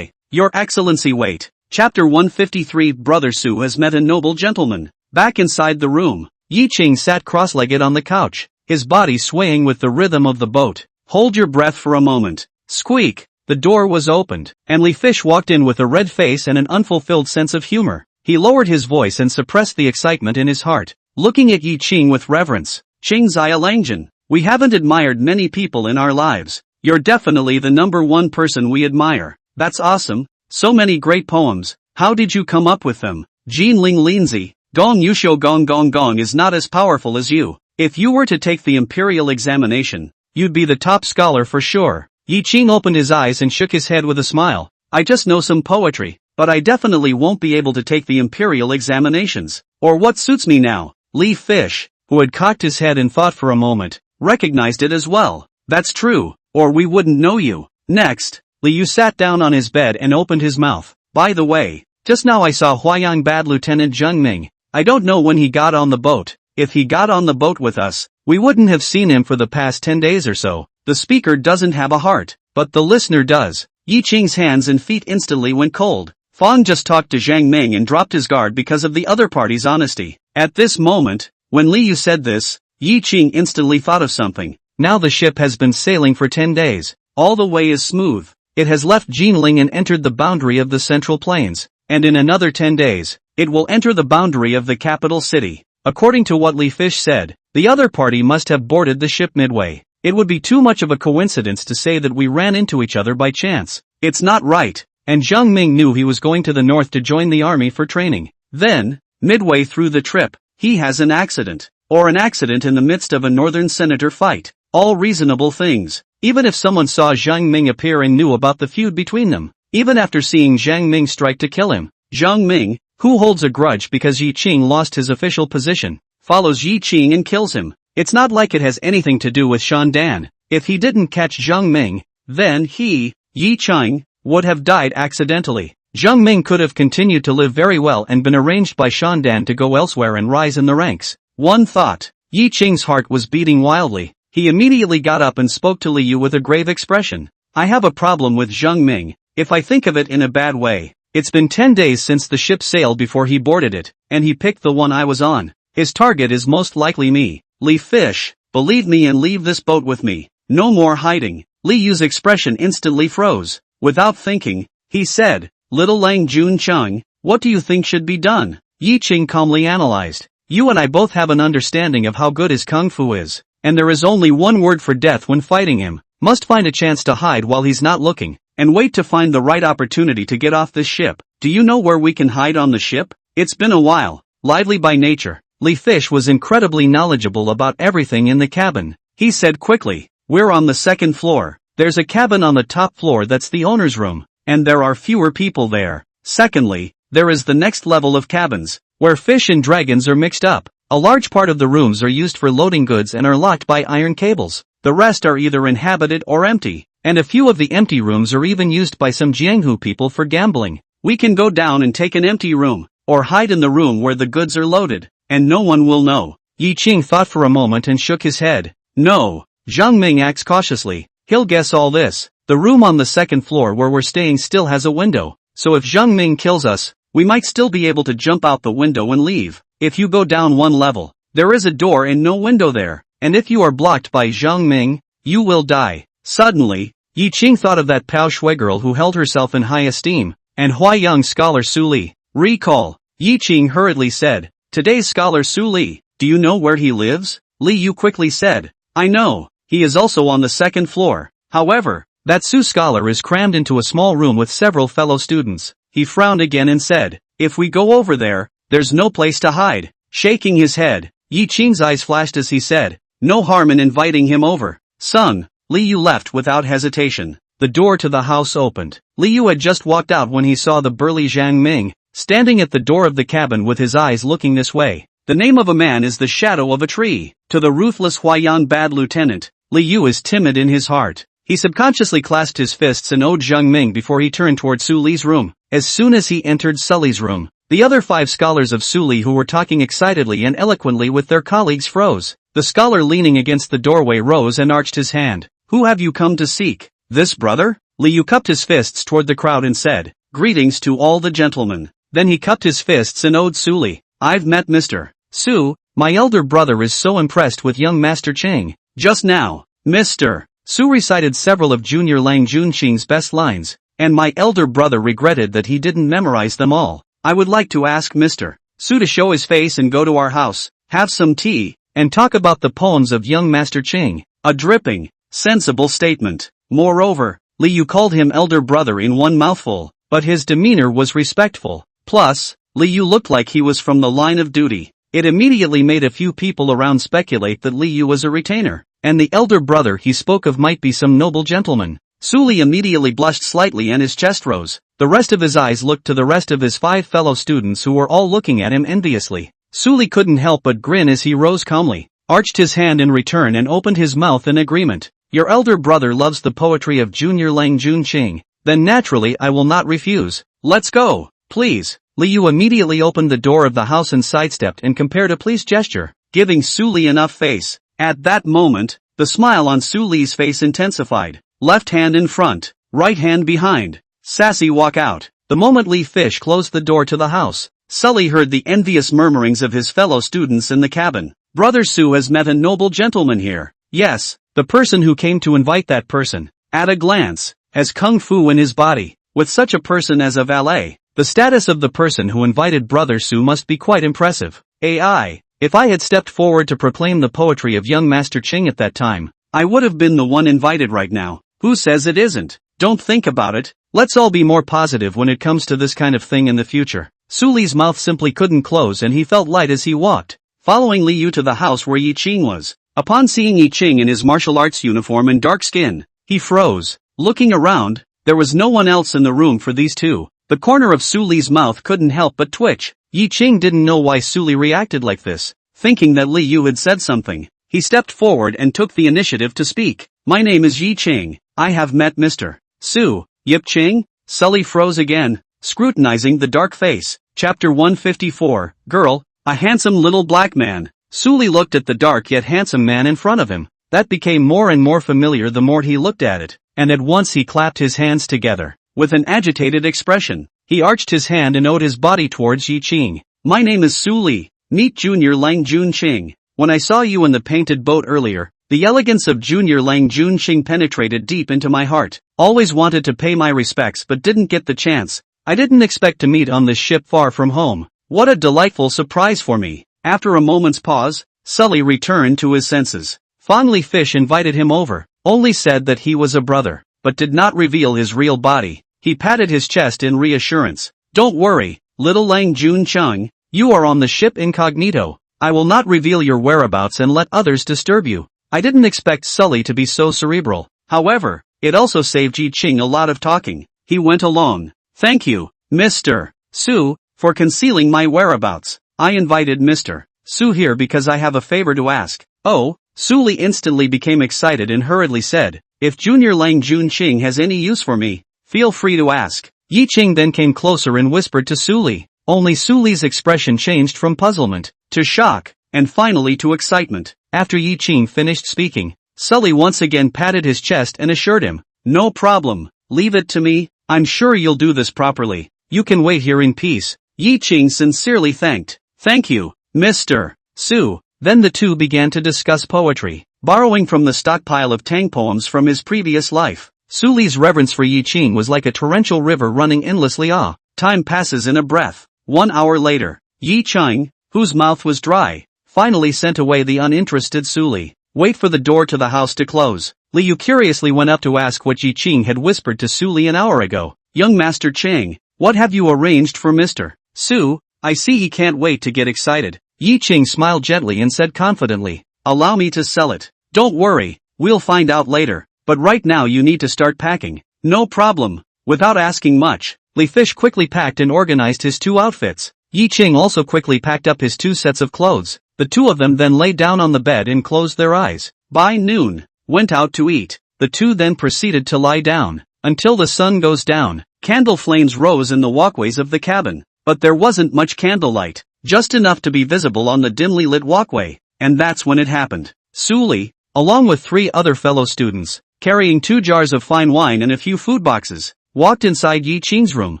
Your Excellency, wait. Chapter 153. Brother Su has met a noble gentleman. Back inside the room, Yi Qing sat cross-legged on the couch, his body swaying with the rhythm of the boat. Hold your breath for a moment. Squeak. The door was opened, and Li Fish walked in with a red face and an unfulfilled sense of humor. He lowered his voice and suppressed the excitement in his heart, looking at Yi Qing with reverence. Qingzai Langjian, we haven't admired many people in our lives. You're definitely the number one person we admire. That's awesome. So many great poems. How did you come up with them? Jin Ling Linzi, Gong Yusho Gong Gong Gong is not as powerful as you. If you were to take the imperial examination, you'd be the top scholar for sure. Yi Qing opened his eyes and shook his head with a smile. I just know some poetry, but I definitely won't be able to take the imperial examinations. Or what suits me now? Li Fish, who had cocked his head and thought for a moment, recognized it as well. That's true, or we wouldn't know you. Next, Li Yu sat down on his bed and opened his mouth. By the way, just now I saw Huayang Bad Lieutenant Zheng Ming. I don't know when he got on the boat. If he got on the boat with us, we wouldn't have seen him for the past 10 days or so. The speaker doesn't have a heart, but the listener does. Yi Qing's hands and feet instantly went cold. Fang just talked to Zhang Ming and dropped his guard because of the other party's honesty. At this moment, when Li Yu said this, Yi Qing instantly thought of something. Now the ship has been sailing for 10 days. All the way is smooth. It has left Jinling and entered the boundary of the Central Plains, and in another 10 days, it will enter the boundary of the capital city. According to what Li Fish said, the other party must have boarded the ship midway. It would be too much of a coincidence to say that we ran into each other by chance. It's not right, and Zhang Ming knew he was going to the north to join the army for training. Then, midway through the trip, he has an accident, or an accident in the midst of a northern senator fight. All reasonable things. Even if someone saw Zhang Ming appear and knew about the feud between them, even after seeing Zhang Ming strike to kill him, Zhang Ming, who holds a grudge because Yi Qing lost his official position, follows Yi Qing and kills him. It's not like it has anything to do with Shan Dan. If he didn't catch Zhang Ming, then he, Yi Qing, would have died accidentally. Zhang Ming could have continued to live very well and been arranged by Shandan to go elsewhere and rise in the ranks. One thought. Yi Qing's heart was beating wildly. He immediately got up and spoke to Li Yu with a grave expression. I have a problem with Zhang Ming, if I think of it in a bad way. It's been 10 days since the ship sailed before he boarded it, and he picked the one I was on. His target is most likely me. Li Fish, believe me and leave this boat with me. No more hiding. Li Yu's expression instantly froze. Without thinking, he said, Little Lang Jun Chung, what do you think should be done? Yi Qing calmly analyzed. You and I both have an understanding of how good his kung fu is, and there is only one word for death when fighting him. Must find a chance to hide while he's not looking, and wait to find the right opportunity to get off this ship. Do you know where we can hide on the ship? It's been a while. Lively by nature, Li Fish was incredibly knowledgeable about everything in the cabin. He said quickly, we're on the second floor. There's a cabin on the top floor that's the owner's room, and there are fewer people there. Secondly, there is the next level of cabins, where fish and dragons are mixed up. A large part of the rooms are used for loading goods and are locked by iron cables. The rest are either inhabited or empty, and a few of the empty rooms are even used by some Jianghu people for gambling. We can go down and take an empty room, or hide in the room where the goods are loaded, and no one will know. Yi Qing thought for a moment and shook his head. No. Zhang Ming acts cautiously. He'll guess all this. The room on the second floor where we're staying still has a window, so if Zhang Ming kills us, we might still be able to jump out the window and leave. If you go down one level, there is a door and no window there, and if you are blocked by Zhang Ming, you will die. Suddenly, Yi Qing thought of that Pao Shui girl who held herself in high esteem, and Huaiyang scholar Su Li. Recall. Yi Qing hurriedly said, today's scholar Su Li, do you know where he lives? Li Yu quickly said, I know, he is also on the second floor. However, that Su scholar is crammed into a small room with several fellow students. He frowned again and said, if we go over there, there's no place to hide. Shaking his head, Yi Qing's eyes flashed as he said, no harm in inviting him over. Sung, Li Yu left without hesitation. The door to the house opened. Li Yu had just walked out when he saw the burly Zhang Ming, standing at the door of the cabin with his eyes looking this way. The name of a man is the shadow of a tree. To the ruthless Huayan bad lieutenant, Li Yu is timid in his heart. He subconsciously clasped his fists and owed Zhang Ming before he turned toward Su Li's room. As soon as he entered Sully's room, the other 5 scholars of Su Li who were talking excitedly and eloquently with their colleagues froze. The scholar leaning against the doorway rose and arched his hand. Who have you come to seek? This brother? Li Yu cupped his fists toward the crowd and said, greetings to all the gentlemen. Then he cupped his fists and owed Su Li. I've met Mr. Su, my elder brother is so impressed with young Master Cheng. Just now, Mr. Su recited several of Junior Lang Junqing's best lines, and my elder brother regretted that he didn't memorize them all. I would like to ask Mr. Su to show his face and go to our house, have some tea, and talk about the poems of young Master Cheng. A dripping, sensible statement. Moreover, Li Yu called him elder brother in one mouthful, but his demeanor was respectful. Plus, Li Yu looked like he was from the line of duty. It immediately made a few people around speculate that Li Yu was a retainer, and the elder brother he spoke of might be some noble gentleman. Su Li immediately blushed slightly and his chest rose. The rest of his eyes looked to the rest of his 5 fellow students who were all looking at him enviously. Su Li couldn't help but grin as he rose calmly, arched his hand in return and opened his mouth in agreement. Your elder brother loves the poetry of Junior Lang Junqing, then naturally I will not refuse. Let's go, please. Li Yu immediately opened the door of the house and sidestepped and compared a pleased gesture, giving Su Li enough face. At that moment, the smile on Su Li's face intensified. Left hand in front, right hand behind. Sassy walk out. The moment Li Fish closed the door to the house, Sully heard the envious murmurings of his fellow students in the cabin. Brother Su has met a noble gentleman here. Yes, the person who came to invite that person, at a glance, has kung fu in his body. With such a person as a valet, the status of the person who invited Brother Su must be quite impressive. AI, if I had stepped forward to proclaim the poetry of young Master Cheng at that time, I would have been the one invited right now. Who says it isn't? Don't think about it. Let's all be more positive when it comes to this kind of thing in the future. Su Li's mouth simply couldn't close and he felt light as he walked, following Li Yu to the house where Yi Qing was. Upon seeing Yi Qing in his martial arts uniform and dark skin, he froze. Looking around, there was no one else in the room for these two. The corner of Su Li's mouth couldn't help but twitch. Yi Qing didn't know why Su Li reacted like this. Thinking that Li Yu had said something, he stepped forward and took the initiative to speak. My name is Yi Qing. I have met Mr. Su. Yip Qing? Sully froze again. scrutinizing the dark face. Chapter 154, Girl, a handsome little black man. Suli looked at the dark yet handsome man in front of him. That became more and more familiar the more he looked at it, and at once he clapped his hands together. With an agitated expression, he arched his hand and owed his body towards Yi Qing. My name is Suli. Meet Junior Lang Jun Qing. When I saw you in the painted boat earlier, the elegance of Junior Lang Jun Qing penetrated deep into my heart. Always wanted to pay my respects but didn't get the chance. I didn't expect to meet on this ship far from home. What a delightful surprise for me. After a moment's pause, Sully returned to his senses. Fondly Fish invited him over, only said that he was a brother, but did not reveal his real body. He patted his chest in reassurance. Don't worry, little Lang Jun Qing, you are on the ship incognito. I will not reveal your whereabouts and let others disturb you. I didn't expect Sully to be so cerebral. However, it also saved Yi Qing a lot of talking. He went along. Thank you, Mr. Su, for concealing my whereabouts. I invited Mr. Su here because I have a favor to ask. Oh, Suli instantly became excited and hurriedly said, if Junior Lang Jun Qing has any use for me, feel free to ask. Yi Qing then came closer and whispered to Suli. Only Suli's expression changed from puzzlement, to shock, and finally to excitement. After Yi Qing finished speaking, Sully once again patted his chest and assured him, no problem, leave it to me, I'm sure you'll do this properly. You can wait here in peace. Yi Qing sincerely thanked. Thank you, Mr. Su. Then the two began to discuss poetry, borrowing from the stockpile of Tang poems from his previous life. Suli's reverence for Yi Qing was like a torrential river running endlessly. Time passes in a breath. 1 hour later, Yi Qing, whose mouth was dry, finally sent away the uninterested Suli. Wait for the door to the house to close. Liu curiously went up to ask what Yi Qing had whispered to Suli an hour ago. Young Master Qing, what have you arranged for Mr. Su? I see he can't wait to get excited. Yi Qing smiled gently and said confidently, allow me to sell it. Don't worry, we'll find out later, but right now you need to start packing. No problem. Without asking much, Li Fish quickly packed and organized his 2 outfits. Yi Qing also quickly packed up his 2 sets of clothes. The 2 of them then lay down on the bed and closed their eyes. By noon, went out to eat. The 2 then proceeded to lie down, until the sun goes down. Candle flames rose in the walkways of the cabin, but there wasn't much candlelight, just enough to be visible on the dimly lit walkway, and that's when it happened. Suli, along with 3 other fellow students, carrying 2 jars of fine wine and a few food boxes, walked inside Yi Qing's room.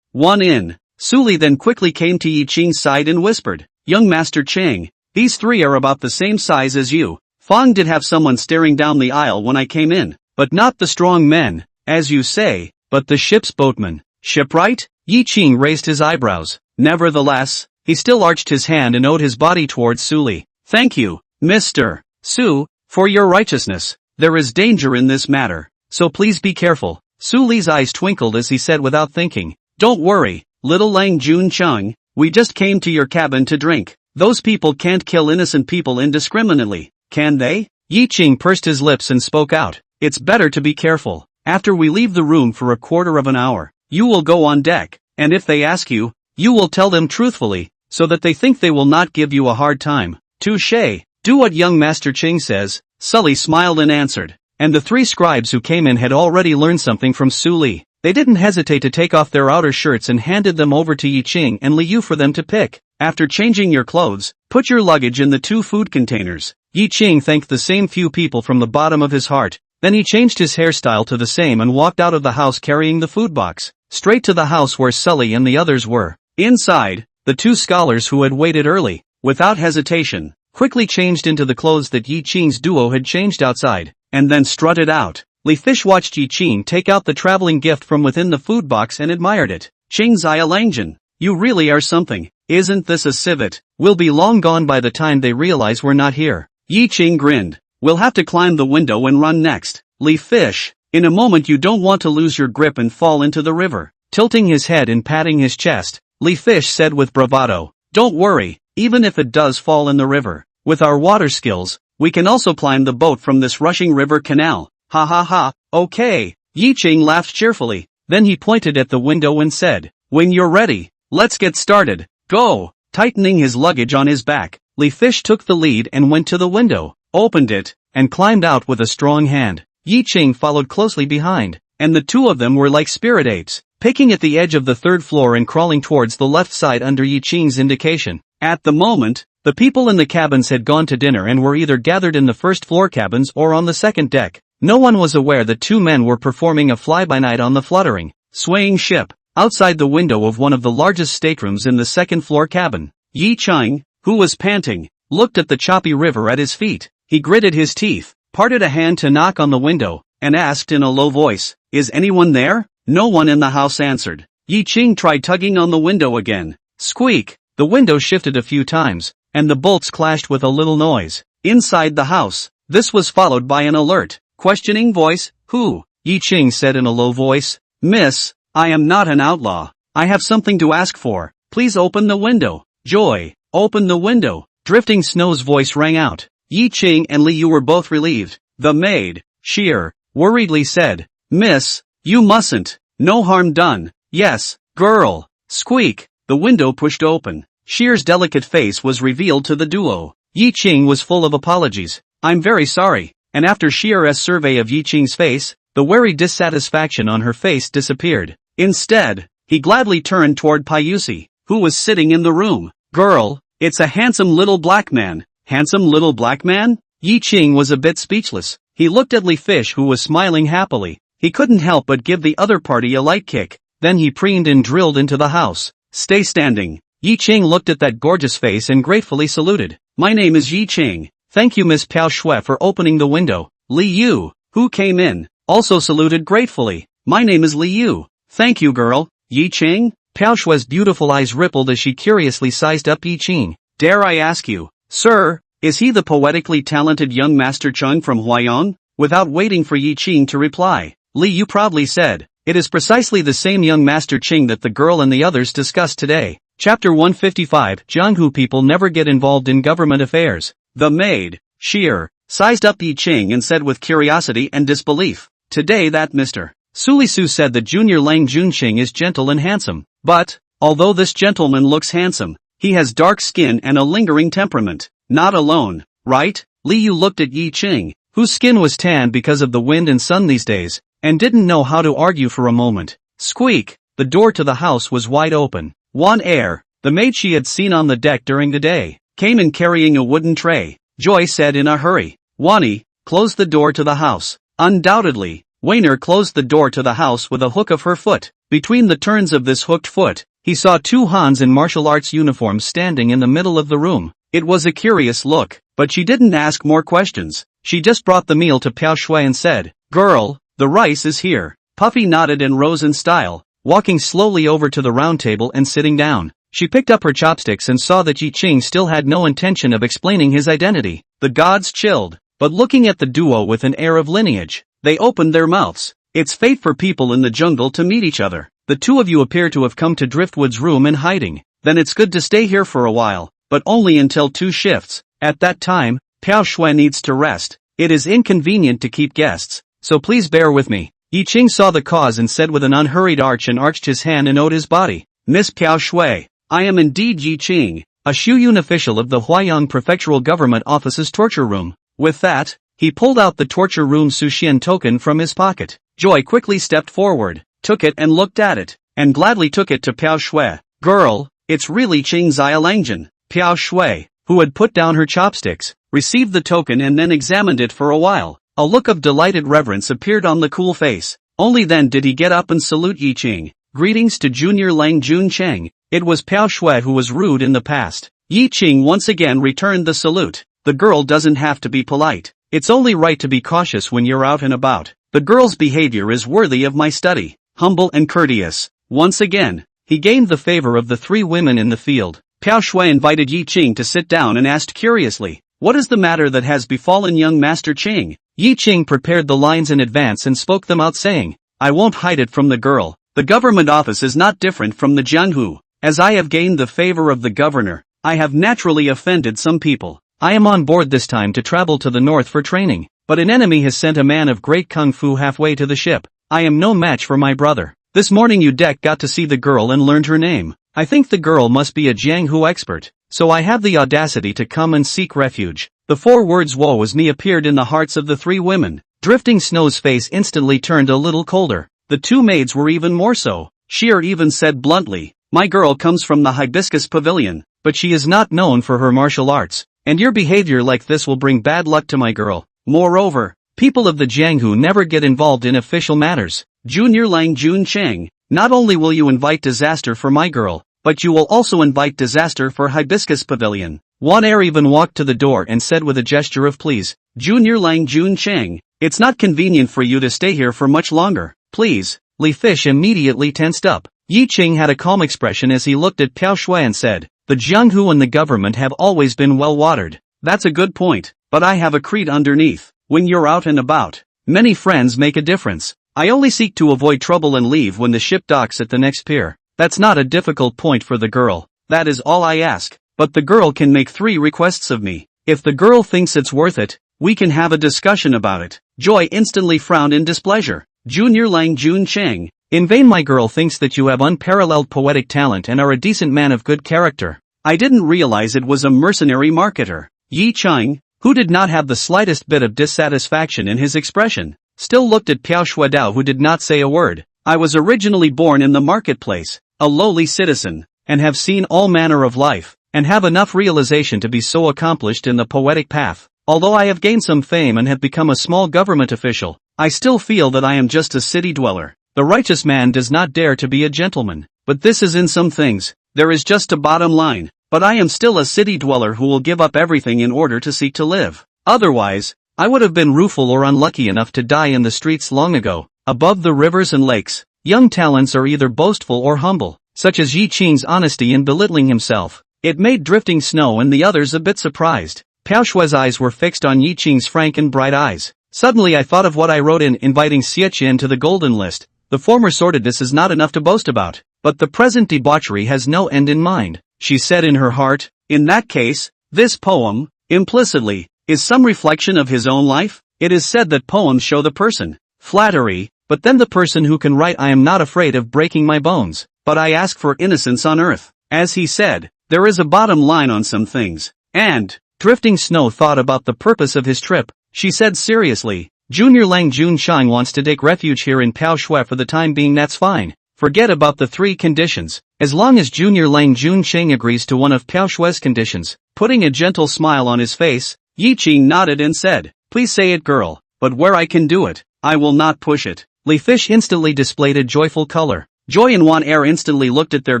1 in. Suli then quickly came to Yi Qing's side and whispered, young Master Qing, these 3 are about the same size as you. Fong did have someone staring down the aisle when I came in, but not the strong men, as you say, but the ship's boatman. Shipwright? Yi Qing raised his eyebrows. Nevertheless, he still arched his hand and owed his body towards Suli. Thank you, Mr. Su, for your righteousness. There is danger in this matter, so please be careful. Suli's eyes twinkled as he said without thinking, don't worry, little Lang Jun Qing, we just came to your cabin to drink. Those people can't kill innocent people indiscriminately, can they? Yi Qing pursed his lips and spoke out, it's better to be careful. After we leave the room for a quarter of an hour, you will go on deck, and if they ask you, you will tell them truthfully, so that they think they will not give you a hard time. Touché, do what young Master Qing says. Sully smiled and answered, and the 3 scribes who came in had already learned something from Suli. They didn't hesitate to take off their outer shirts and handed them over to Yi Qing and Liu for them to pick. After changing your clothes, put your luggage in the 2 food containers. Yi Qing thanked the same few people from the bottom of his heart. Then he changed his hairstyle to the same and walked out of the house carrying the food box, straight to the house where Sully and the others were. Inside, the 2 scholars who had waited early, without hesitation, quickly changed into the clothes that Yi Qing's duo had changed outside, and then strutted out. Li Fish watched Yi Qing take out the traveling gift from within the food box and admired it. Qing's Langjian, you really are something. Isn't this a civet? We'll be long gone by the time they realize we're not here. Yi Qing grinned. We'll have to climb the window and run next. Li Fish, in a moment you don't want to lose your grip and fall into the river. Tilting his head and patting his chest, Li Fish said with bravado, don't worry, even if it does fall in the river. With our water skills, we can also climb the boat from this rushing river canal. Ha ha ha, okay. Yi Qing laughed cheerfully, then he pointed at the window and said, when you're ready, let's get started. Go! Tightening his luggage on his back, Li Fish took the lead and went to the window, opened it, and climbed out with a strong hand. Yi Qing followed closely behind, and the 2 of them were like spirit apes, picking at the edge of the third floor and crawling towards the left side under Yi Qing's indication. At the moment, the people in the cabins had gone to dinner and were either gathered in the first floor cabins or on the second deck. No one was aware that two men were performing a fly-by-night on the fluttering, swaying ship, outside the window of one of the largest staterooms in the second floor cabin. Yi Qing, who was panting, looked at the choppy river at his feet. He gritted his teeth, parted a hand to knock on the window, and asked in a low voice, "Is anyone there?" No one in the house answered. Yi Qing tried tugging on the window again. Squeak! The window shifted a few times, and the bolts clashed with a little noise. Inside the house, this was followed by an alert, questioning voice. "Who?" Yi Qing said in a low voice. "Miss, I am not an outlaw. I have something to ask for. Please open the window." "Joy, open the window." Drifting Snow's voice rang out. Yi Qing and Li Yu were both relieved. The maid, Sheer, worriedly said, "Miss, you mustn't. No harm done." "Yes, girl." Squeak. The window pushed open. Sheer's delicate face was revealed to the duo. Yi Qing was full of apologies. "I'm very sorry." And after Sheer's survey of Yi Qing's face, the wary dissatisfaction on her face disappeared. Instead, he gladly turned toward Piusi, who was sitting in the room. "Girl, it's a handsome little black man." "Handsome little black man?" Yi Qing was a bit speechless. He looked at Li Fish, who was smiling happily. He couldn't help but give the other party a light kick. Then he preened and drilled into the house. "Stay standing." Yi Qing looked at that gorgeous face and gratefully saluted. "My name is Yi Qing. Thank you, Miss Piao Shui, for opening the window." Li Yu, who came in, also saluted gratefully. "My name is Li Yu." "Thank you, girl." "Yi Qing?" Piao Shui's beautiful eyes rippled as she curiously sized up Yi Qing. "Dare I ask you, sir, is he the poetically talented young Master Chung from Huayong?" Without waiting for Yi Qing to reply, Li Yu proudly said, "It is precisely the same young Master Qing that the girl and the others discussed today." Chapter 155, Jianghu people never get involved in government affairs. The maid, Sheer, sized up Yi Qing and said with curiosity and disbelief, "Today that Mr. Sulisu said that Junior Lang Junqing is gentle and handsome. But, although this gentleman looks handsome, he has dark skin and a lingering temperament. Not alone, right?" Li Yu looked at Yi Qing, whose skin was tanned because of the wind and sun these days, and didn't know how to argue for a moment. Squeak! The door to the house was wide open. Wan Air, the maid she had seen on the deck during the day, came in carrying a wooden tray. Joy said in a hurry, "Wani, close the door to the house." Undoubtedly, Wainer closed the door to the house with a hook of her foot. Between the turns of this hooked foot, he saw two Hans in martial arts uniforms standing in the middle of the room. It was a curious look, but she didn't ask more questions. She just brought the meal to Piao Shui and said, "Girl, the rice is here." Puffy nodded and rose in style, walking slowly over to the round table and sitting down. She picked up her chopsticks and saw that Yi Qing still had no intention of explaining his identity. The gods chilled, but looking at the duo with an air of lineage, they opened their mouths. It's fate for people in the jungle to meet each other. The two of you appear to have come to Driftwood's room in hiding. Then it's good to stay here for a while, but only until 2 shifts. At that time, Piao Shui needs to rest. It is inconvenient to keep guests, so please bear with me. Yi Qing saw the cause and said with an unhurried arch and arched his hand and owed his body. "Miss Piao Shui, I am indeed Yi Qing, a Shuyun official of the Huayang Prefectural Government Office's torture room." With that, he pulled out the torture room Suxian token from his pocket. Joy quickly stepped forward, took it and looked at it, and gladly took it to Piao Shui. "Girl, it's really Qing Xialangjian." Piao Shui, who had put down her chopsticks, received the token and then examined it for a while. A look of delighted reverence appeared on the cool face. Only then did he get up and salute Yi Qing. "Greetings to Junior Lang Junqing." It was Piao Shui who was rude in the past. Yi Qing once again returned the salute. The girl doesn't have to be polite. It's only right to be cautious when you're out and about. The girl's behavior is worthy of my study. Humble and courteous. Once again, he gained the favor of the 3 women in the field. Piao Shui invited Yi Qing to sit down and asked curiously, "What is the matter that has befallen young Master Qing?" Yi Qing prepared the lines in advance and spoke them out saying, "I won't hide it from the girl. The government office is not different from the Jianghu. As I have gained the favor of the governor, I have naturally offended some people. I am on board this time to travel to the north for training, but an enemy has sent a man of great kung fu halfway to the ship. I am no match for my brother. This morning Udek got to see the girl and learned her name. I think the girl must be a Jianghu expert, so I have the audacity to come and seek refuge." The 4 words "woe is me" appeared in the hearts of the 3 women. Drifting Snow's face instantly turned a little colder. The 2 maids were even more so. Sheer even said bluntly, "My girl comes from the Hibiscus Pavilion, but she is not known for her martial arts, and your behavior like this will bring bad luck to my girl. Moreover, people of the Jianghu never get involved in official matters. Junior Lang Jun Chang, not only will you invite disaster for my girl, but you will also invite disaster for Hibiscus Pavilion." Wan Er even walked to the door and said with a gesture of please, "Junior Lang Jun Chang, it's not convenient for you to stay here for much longer, please." Li Fish immediately tensed up. Yi Qing had a calm expression as he looked at Piao Shui and said, "The Jianghu and the government have always been well watered." "That's a good point, but I have a creed underneath. When you're out and about, many friends make a difference. I only seek to avoid trouble and leave when the ship docks at the next pier. That's not a difficult point for the girl. That is all I ask. But the girl can make 3 requests of me. If the girl thinks it's worth it, we can have a discussion about it." Joy instantly frowned in displeasure. "Junior Lang Jun Chang, in vain my girl thinks that you have unparalleled poetic talent and are a decent man of good character. I didn't realize it was a mercenary marketer." Yi Chang, who did not have the slightest bit of dissatisfaction in his expression, still looked at Piao Shuidao, who did not say a word. "I was originally born in the marketplace, a lowly citizen, and have seen all manner of life, and have enough realization to be so accomplished in the poetic path. Although I have gained some fame and have become a small government official, I still feel that I am just a city dweller. The righteous man does not dare to be a gentleman. But this is in some things, there is just a bottom line. But I am still a city dweller who will give up everything in order to seek to live. Otherwise, I would have been rueful or unlucky enough to die in the streets long ago." Above the rivers and lakes, young talents are either boastful or humble, such as Yi Qing's honesty in belittling himself. It made Drifting Snow and the others a bit surprised. Piao Shui's eyes were fixed on Yi Qing's frank and bright eyes. "Suddenly I thought of what I wrote in inviting Xie to the golden list. The former sordidness is not enough to boast about, but the present debauchery has no end in mind," she said in her heart. "In that case, this poem, implicitly, is some reflection of his own life? It is said that poems show the person. Flattery, but then the person who can write, 'I am not afraid of breaking my bones, but I ask for innocence on earth.' As he said, there is a bottom line on some things." And Drifting Snow thought about the purpose of his trip. She said seriously, "Junior Lang Jun Chang wants to take refuge here in Piao Shui for the time being. That's fine. Forget about the 3 conditions. As long as Junior Lang Jun Chang agrees to one of Piao Shui's conditions." Putting a gentle smile on his face, Yi Qing nodded and said, "Please say it, girl, but where I can do it, I will not push it." Li Fish instantly displayed a joyful color. Joy and Wan Er instantly looked at their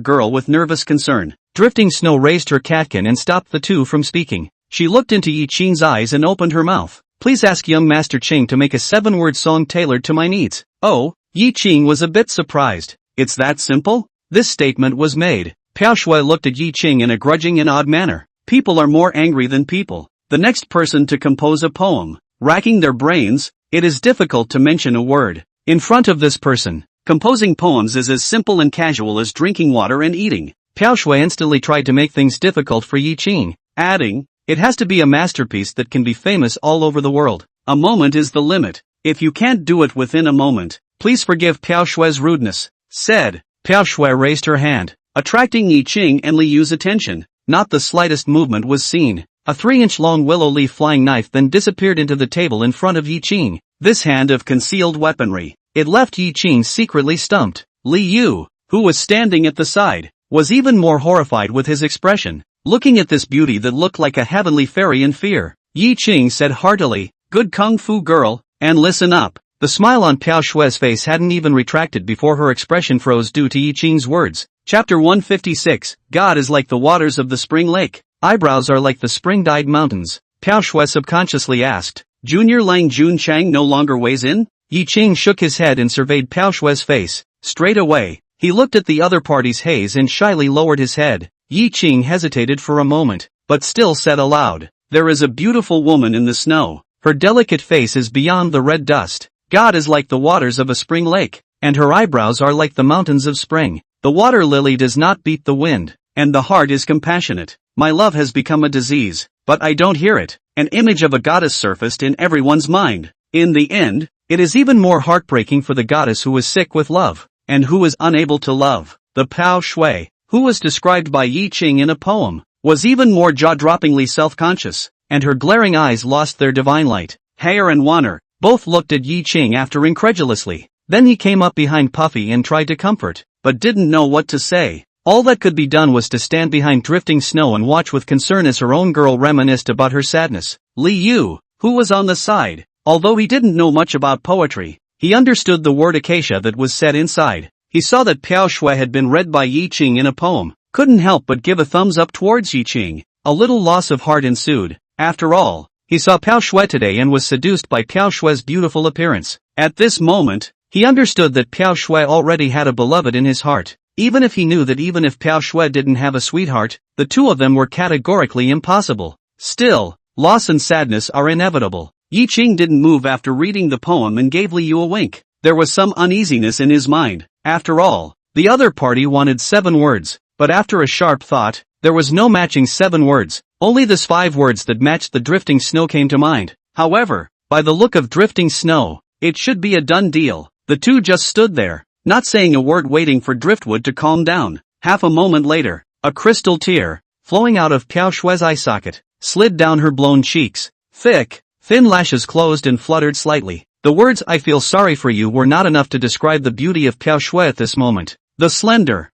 girl with nervous concern. Drifting Snow raised her catkin and stopped the two from speaking. She looked into Yi Qing's eyes and opened her mouth. "Please ask young Master Qing to make a 7-word song tailored to my needs." "Oh?" Yi Qing was a bit surprised. "It's that simple?" This statement was made. Piao Shui looked at Yi Qing in a grudging and odd manner. People are more angry than people. The next person to compose a poem, racking their brains, it is difficult to mention a word in front of this person. Composing poems is as simple and casual as drinking water and eating. Piao Shui instantly tried to make things difficult for Yi Qing, adding, "It has to be a masterpiece that can be famous all over the world. A moment is the limit. If you can't do it within a moment, please forgive Piao Shui's rudeness," said. Piao Shui raised her hand, attracting Yi Qing and Li Yu's attention. Not the slightest movement was seen. A 3-inch long willow leaf flying knife then disappeared into the table in front of Yi Qing. This hand of concealed weaponry. It left Yi Qing secretly stumped. Li Yu, who was standing at the side, was even more horrified with his expression, looking at this beauty that looked like a heavenly fairy in fear. Yi Qing said heartily, "Good kung fu girl, and listen up." The smile on Piao Shui's face hadn't even retracted before her expression froze due to Yi Qing's words. Chapter 156, God is like the waters of the spring lake. Eyebrows are like the spring-dyed mountains. Piao Shui subconsciously asked, "Junior Lang Jun Chang no longer weighs in?" Yi Qing shook his head and surveyed Piao Shui's face. Straight away, he looked at the other party's haze and shyly lowered his head. Yi Qing hesitated for a moment, but still said aloud, "There is a beautiful woman in the snow. Her delicate face is beyond the red dust. God is like the waters of a spring lake, and her eyebrows are like the mountains of spring. The water lily does not beat the wind, and the heart is compassionate. My love has become a disease, but I don't hear it." An image of a goddess surfaced in everyone's mind. In the end, it is even more heartbreaking for the goddess who is sick with love, and who is unable to love. The Piao Shui, who was described by Yi Qing in a poem, was even more jaw-droppingly self-conscious, and her glaring eyes lost their divine light. Hare and Wanner both looked at Yi Qing after incredulously. Then he came up behind Puffy and tried to comfort but didn't know what to say. All that could be done was to stand behind drifting snow and watch with concern as her own girl reminisced about her sadness. Li Yu, who was on the side, although he didn't know much about poetry, he understood the word acacia that was said inside. He saw that Piao Shui had been read by Yi Qing in a poem, couldn't help but give a thumbs up towards Yi Qing. A little loss of heart ensued. After all, he saw Piao Shui today and was seduced by Piao Shui's beautiful appearance. At this moment, he understood that Piao Shui already had a beloved in his heart. Even if he knew that even if Piao Shui didn't have a sweetheart, the two of them were categorically impossible. Still, loss and sadness are inevitable. Yi Qing didn't move after reading the poem and gave Li Yu a wink. There was some uneasiness in his mind. After all, the other party wanted 7 words, but after a sharp thought, there was no matching 7 words, only the 5 words that matched the drifting snow came to mind. However, by the look of drifting snow, it should be a done deal. The two just stood there, not saying a word, waiting for driftwood to calm down. Half a moment later, a crystal tear, flowing out of Piao Shui's eye socket, slid down her blown cheeks. Thick, thin lashes closed and fluttered slightly. The words "I feel sorry for you" were not enough to describe the beauty of Piao Shui at this moment. The slender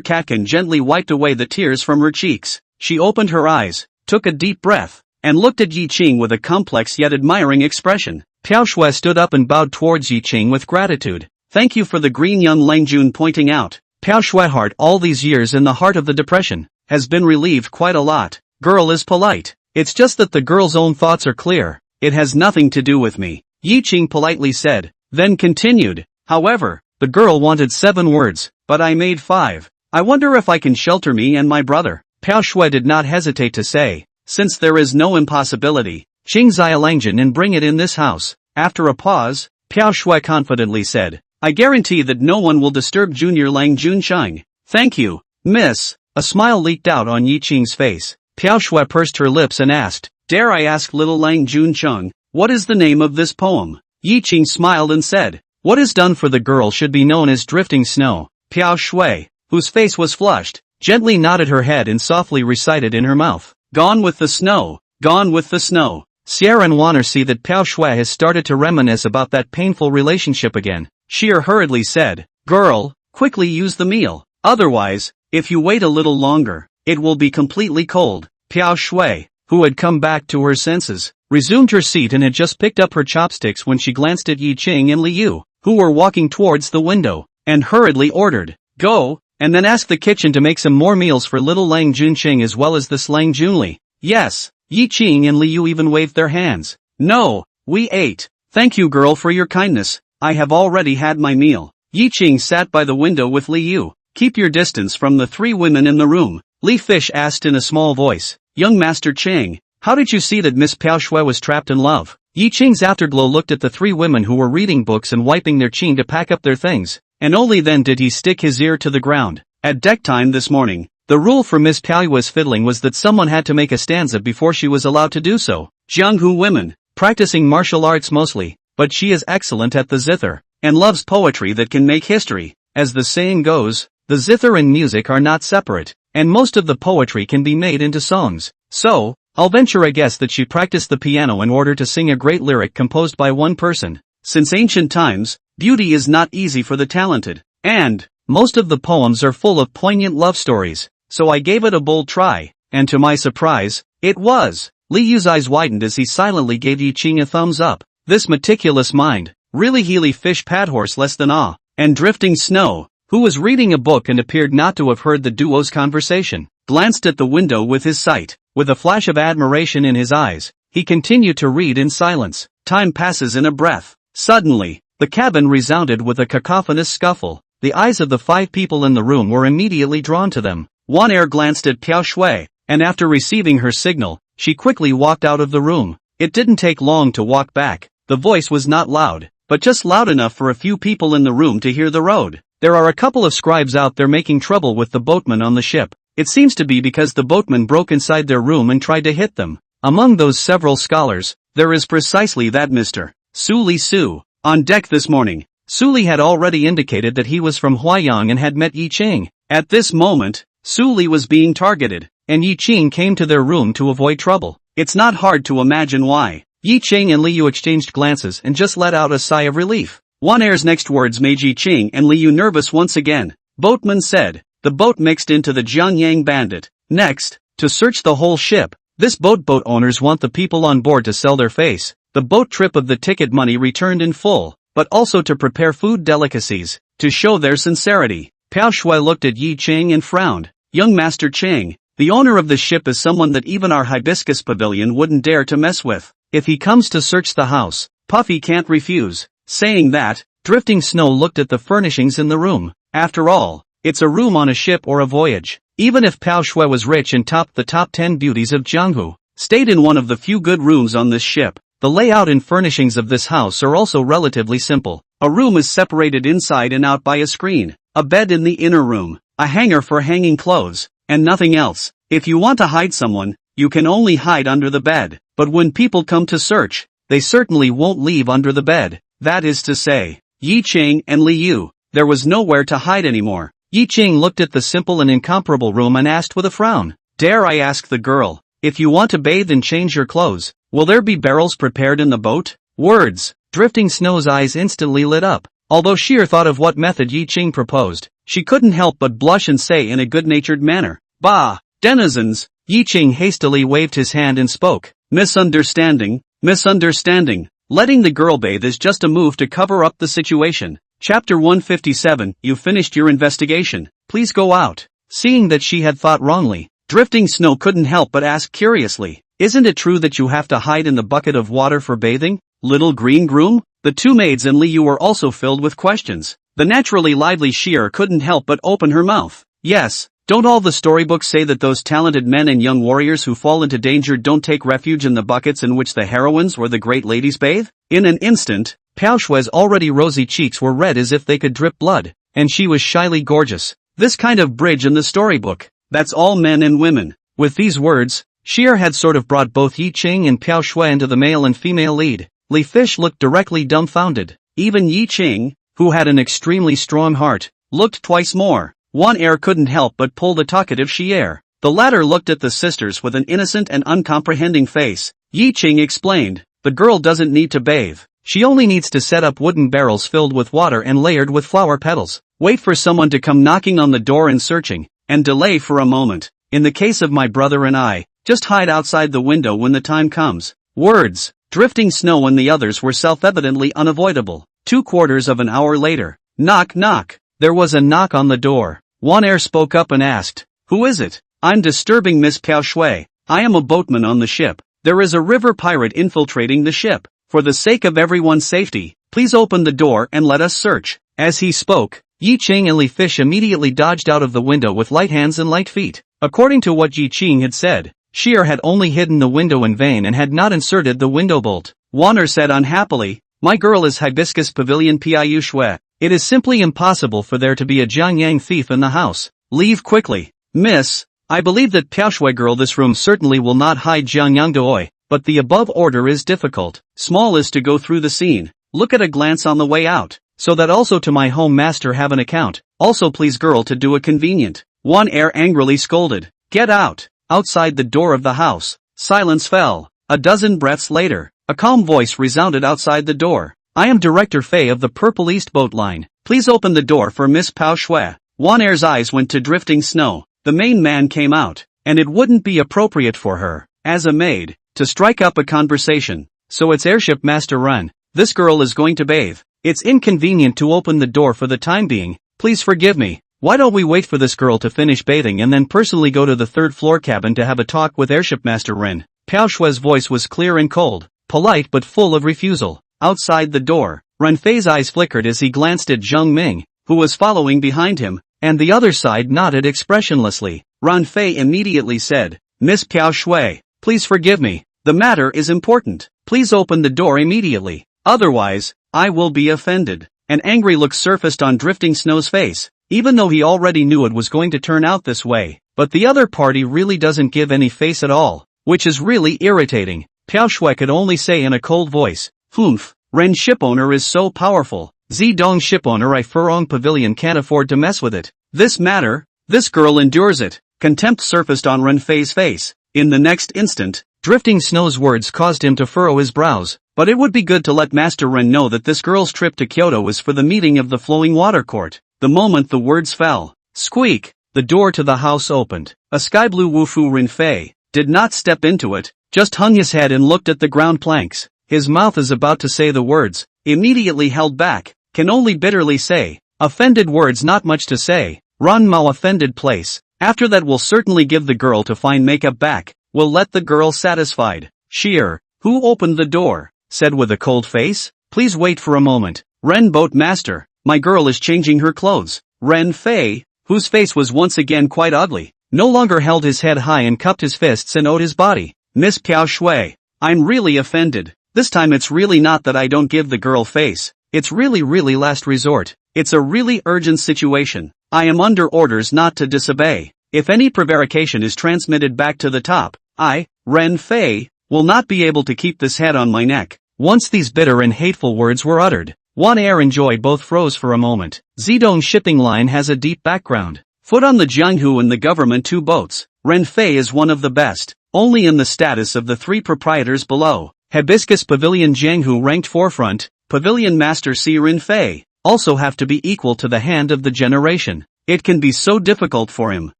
Katkin gently wiped away the tears from her cheeks. She opened her eyes, took a deep breath, and looked at Yi Qing with a complex yet admiring expression. Piao Shui stood up and bowed towards Yi Qing with gratitude. "Thank you for the green," young Lang Jun pointing out. Piao Shui heart all these years in the heart of the depression, has been relieved quite a lot. Girl is polite. It's just that the girl's own thoughts are clear. It has nothing to do with me, Yi Qing politely said, then continued. However, the girl wanted 7 words, but I made 5. I wonder if I can shelter me and my brother. Piao Shui did not hesitate to say, since there is no impossibility, Qingzai Langjin and bring it in this house. After a pause, Piao Shui confidently said, I guarantee that no one will disturb Junior Lang Junsheng. Thank you, miss. A smile leaked out on Yi Qing's face. Piao Shui pursed her lips and asked, dare I ask little Lang Junsheng, what is the name of this poem? Yi Qing smiled and said, what is done for the girl should be known as drifting snow. Piao Shui, whose face was flushed, gently nodded her head and softly recited in her mouth, gone with the snow, gone with the snow. Sierra and Warner see that Piao Shui has started to reminisce about that painful relationship again. Sheer hurriedly said, girl, quickly use the meal. Otherwise, if you wait a little longer, it will be completely cold. Piao Shui, who had come back to her senses, resumed her seat and had just picked up her chopsticks when she glanced at Yi Qing and Li Yu, who were walking towards the window, and hurriedly ordered, go, and then ask the kitchen to make some more meals for little Lang Junqing as well as this Lang Junli. Yes, Yi Qing and Li Yu even waved their hands. No, we ate. Thank you girl for your kindness, I have already had my meal. Yi Qing sat by the window with Li Yu. Keep your distance from the 3 women in the room, Li Fish asked in a small voice. Young Master Cheng, how did you see that Miss Piao Shui was trapped in love? Yi Qing's afterglow looked at the 3 women who were reading books and wiping their chin to pack up their things, and only then did he stick his ear to the ground. At deck time this morning, the rule for Miss Piao Shui's fiddling was that someone had to make a stanza before she was allowed to do so. Jianghu women, practicing martial arts mostly, but she is excellent at the zither, and loves poetry that can make history. As the saying goes, the zither and music are not separate, and most of the poetry can be made into songs. So, I'll venture a guess that she practiced the piano in order to sing a great lyric composed by one person. Since ancient times, beauty is not easy for the talented, and most of the poems are full of poignant love stories, so I gave it a bold try, and to my surprise, it was. Li Yu's eyes widened as he silently gave Yi Qing a thumbs up. This meticulous mind, really Healy Fish Padhorse less than awe, and Drifting Snow, who was reading a book and appeared not to have heard the duo's conversation, glanced at the window with his sight. With a flash of admiration in his eyes, he continued to read in silence. Time passes in a breath. Suddenly, the cabin resounded with a cacophonous scuffle. The eyes of the 5 people in the room were immediately drawn to them. One Air glanced at Piao Shui, and after receiving her signal, she quickly walked out of the room. It didn't take long to walk back. The voice was not loud, but just loud enough for a few people in the room to hear the road. There are a couple of scribes out there making trouble with the boatman on the ship. It seems to be because the boatman broke inside their room and tried to hit them. Among those several scholars, there is precisely that Mr. Su Li Su. On deck this morning, Su Li had already indicated that he was from Huayang and had met Yi Qing. At this moment, Su Li was being targeted, and Yi Qing came to their room to avoid trouble. It's not hard to imagine why. Yi Qing and Li Yu exchanged glances and just let out a sigh of relief. One Air's next words made Yi Qing and Li Yu nervous once again. Boatman said. The boat mixed into the Jiangyang Bandit. Next, to search the whole ship. This boat owners want the people on board to sell their face. The boat trip of the ticket money returned in full, but also to prepare food delicacies, to show their sincerity. Pao Shui looked at Yi Ching and frowned. Young Master Ching, the owner of the ship is someone that even our hibiscus pavilion wouldn't dare to mess with. If he comes to search the house, Puffy can't refuse. Saying that, Drifting Snow looked at the furnishings in the room. After all, it's a room on a ship or a voyage. Even if Pao Shui was rich and topped the top 10 beauties of Jianghu, stayed in one of the few good rooms on this ship, the layout and furnishings of this house are also relatively simple. A room is separated inside and out by a screen, a bed in the inner room, a hanger for hanging clothes, and nothing else. If you want to hide someone, you can only hide under the bed, but when people come to search, they certainly won't leave under the bed. That is to say, Yi Ching and Li Yu, there was nowhere to hide anymore. Yi Ching looked at the simple and incomparable room and asked with a frown, "Dare I ask the girl, if you want to bathe and change your clothes, will there be barrels prepared in the boat?" Words. Drifting Snow's eyes instantly lit up. Although Sheer thought of what method Yi Ching proposed, she couldn't help but blush and say in a good-natured manner, "Bah, denizens." Yi Ching hastily waved his hand and spoke, "Misunderstanding, misunderstanding. Letting the girl bathe is just a move to cover up the situation." Chapter 157, You finished your investigation, please go out. Seeing that she had thought wrongly, Drifting Snow couldn't help but ask curiously, "Isn't it true that you have to hide in the bucket of water for bathing, little green groom?" The two maids and Li Yu were also filled with questions. The naturally lively Sheer couldn't help but open her mouth. "Yes, don't all the storybooks say that those talented men and young warriors who fall into danger don't take refuge in the buckets in which the heroines or the great ladies bathe?" In an instant, Pao Shui's already rosy cheeks were red as if they could drip blood, and she was shyly gorgeous. "This kind of bridge in the storybook, that's all men and women." With these words, Sheer had sort of brought both Yi Ching and Pao Shui into the male and female lead. Li Fish looked directly dumbfounded. Even Yi Ching, who had an extremely strong heart, looked twice more. One Air couldn't help but pull the talkative Shier. The latter looked at the sisters with an innocent and uncomprehending face. Yi Ching explained, "The girl doesn't need to bathe. She only needs to set up wooden barrels filled with water and layered with flower petals. Wait for someone to come knocking on the door and searching, and delay for a moment. In the case of my brother and I, just hide outside the window when the time comes." Words. Drifting Snow and the others were self-evidently unavoidable. 2/4 of an hour later. Knock knock. There was a knock on the door. One Air spoke up and asked, "Who is it?" "I'm disturbing Miss Pao Shui. I am a boatman on the ship. There is a river pirate infiltrating the ship. For the sake of everyone's safety, please open the door and let us search." As he spoke, Yi Ching and Li Fish immediately dodged out of the window with light hands and light feet. According to what Yi Ching had said, Sheer had only hidden the window in vain and had not inserted the window bolt. Warner said unhappily, "My girl is Hibiscus Pavilion Piu Shui. It is simply impossible for there to be a Jiangyang thief in the house. Leave quickly." "Miss, I believe that Pao Shui girl this room certainly will not hide Jiangyang Doi, but the above order is difficult. Small is to go through the scene, look at a glance on the way out, so that also to my home master have an account. Also please girl to do a convenient." One Air angrily scolded, "Get out." Outside the door of the house, silence fell. A dozen breaths later, a calm voice resounded outside the door. "I am Director Fei of the Purple East Boat Line. Please open the door for Miss Pao Shui." One Air's eyes went to Drifting Snow. The main man came out, and it wouldn't be appropriate for her, as a maid, to strike up a conversation. "So it's Airship Master Run. This girl is going to bathe. It's inconvenient to open the door for the time being. Please forgive me. Why don't we wait for this girl to finish bathing and then personally go to the third floor cabin to have a talk with Airship Master Ren?" Pao Shui's voice was clear and cold, polite but full of refusal. Outside the door, Ren Fei's eyes flickered as he glanced at Zheng Ming, who was following behind him, and the other side nodded expressionlessly. Ren Fei immediately said, "Miss Pao Shui, please forgive me. The matter is important. Please open the door immediately. Otherwise, I will be offended." An angry look surfaced on Drifting Snow's face, even though he already knew it was going to turn out this way. But the other party really doesn't give any face at all, which is really irritating. Pao Shui could only say in a cold voice, "Humph, Ren shipowner is so powerful. Zidong shipowner I Furong Pavilion can't afford to mess with it. This matter, this girl endures it." Contempt surfaced on Ren Fei's face. In the next instant, Drifting Snow's words caused him to furrow his brows. "But it would be good to let Master Ren know that this girl's trip to Kyoto is for the meeting of the Flowing Water Court. The moment the words fell, squeak, the door to the house opened. A sky-blue Wufu Renfei did not step into it, just hung his head and looked at the ground planks. His mouth is about to say the words, immediately held back, can only bitterly say, offended words, not much to say. Ran Mao offended place. After that we'll certainly give the girl to fine makeup back, we'll let the girl satisfied. Sheer, who opened the door, said with a cold face, please wait for a moment. Ren boat master, my girl is changing her clothes. Ren Fei, whose face was once again quite ugly, no longer held his head high and cupped his fists and owed his body. Miss Piao Shui, I'm really offended. This time it's really not that I don't give the girl face, it's really last resort. It's a really urgent situation. I am under orders not to disobey. If any prevarication is transmitted back to the top, I, Ren Fei, will not be able to keep this head on my neck. Once these bitter and hateful words were uttered, Wan Air and Joy both froze for a moment. Zidong shipping line has a deep background. Foot on the Jianghu and the government 2 boats. Ren Fei is one of the best, only in the status of the 3 proprietors below. Hibiscus Pavilion Jianghu ranked forefront, Pavilion Master Si Ren Fei, also have to be equal to the hand of the generation. It can be so difficult for him.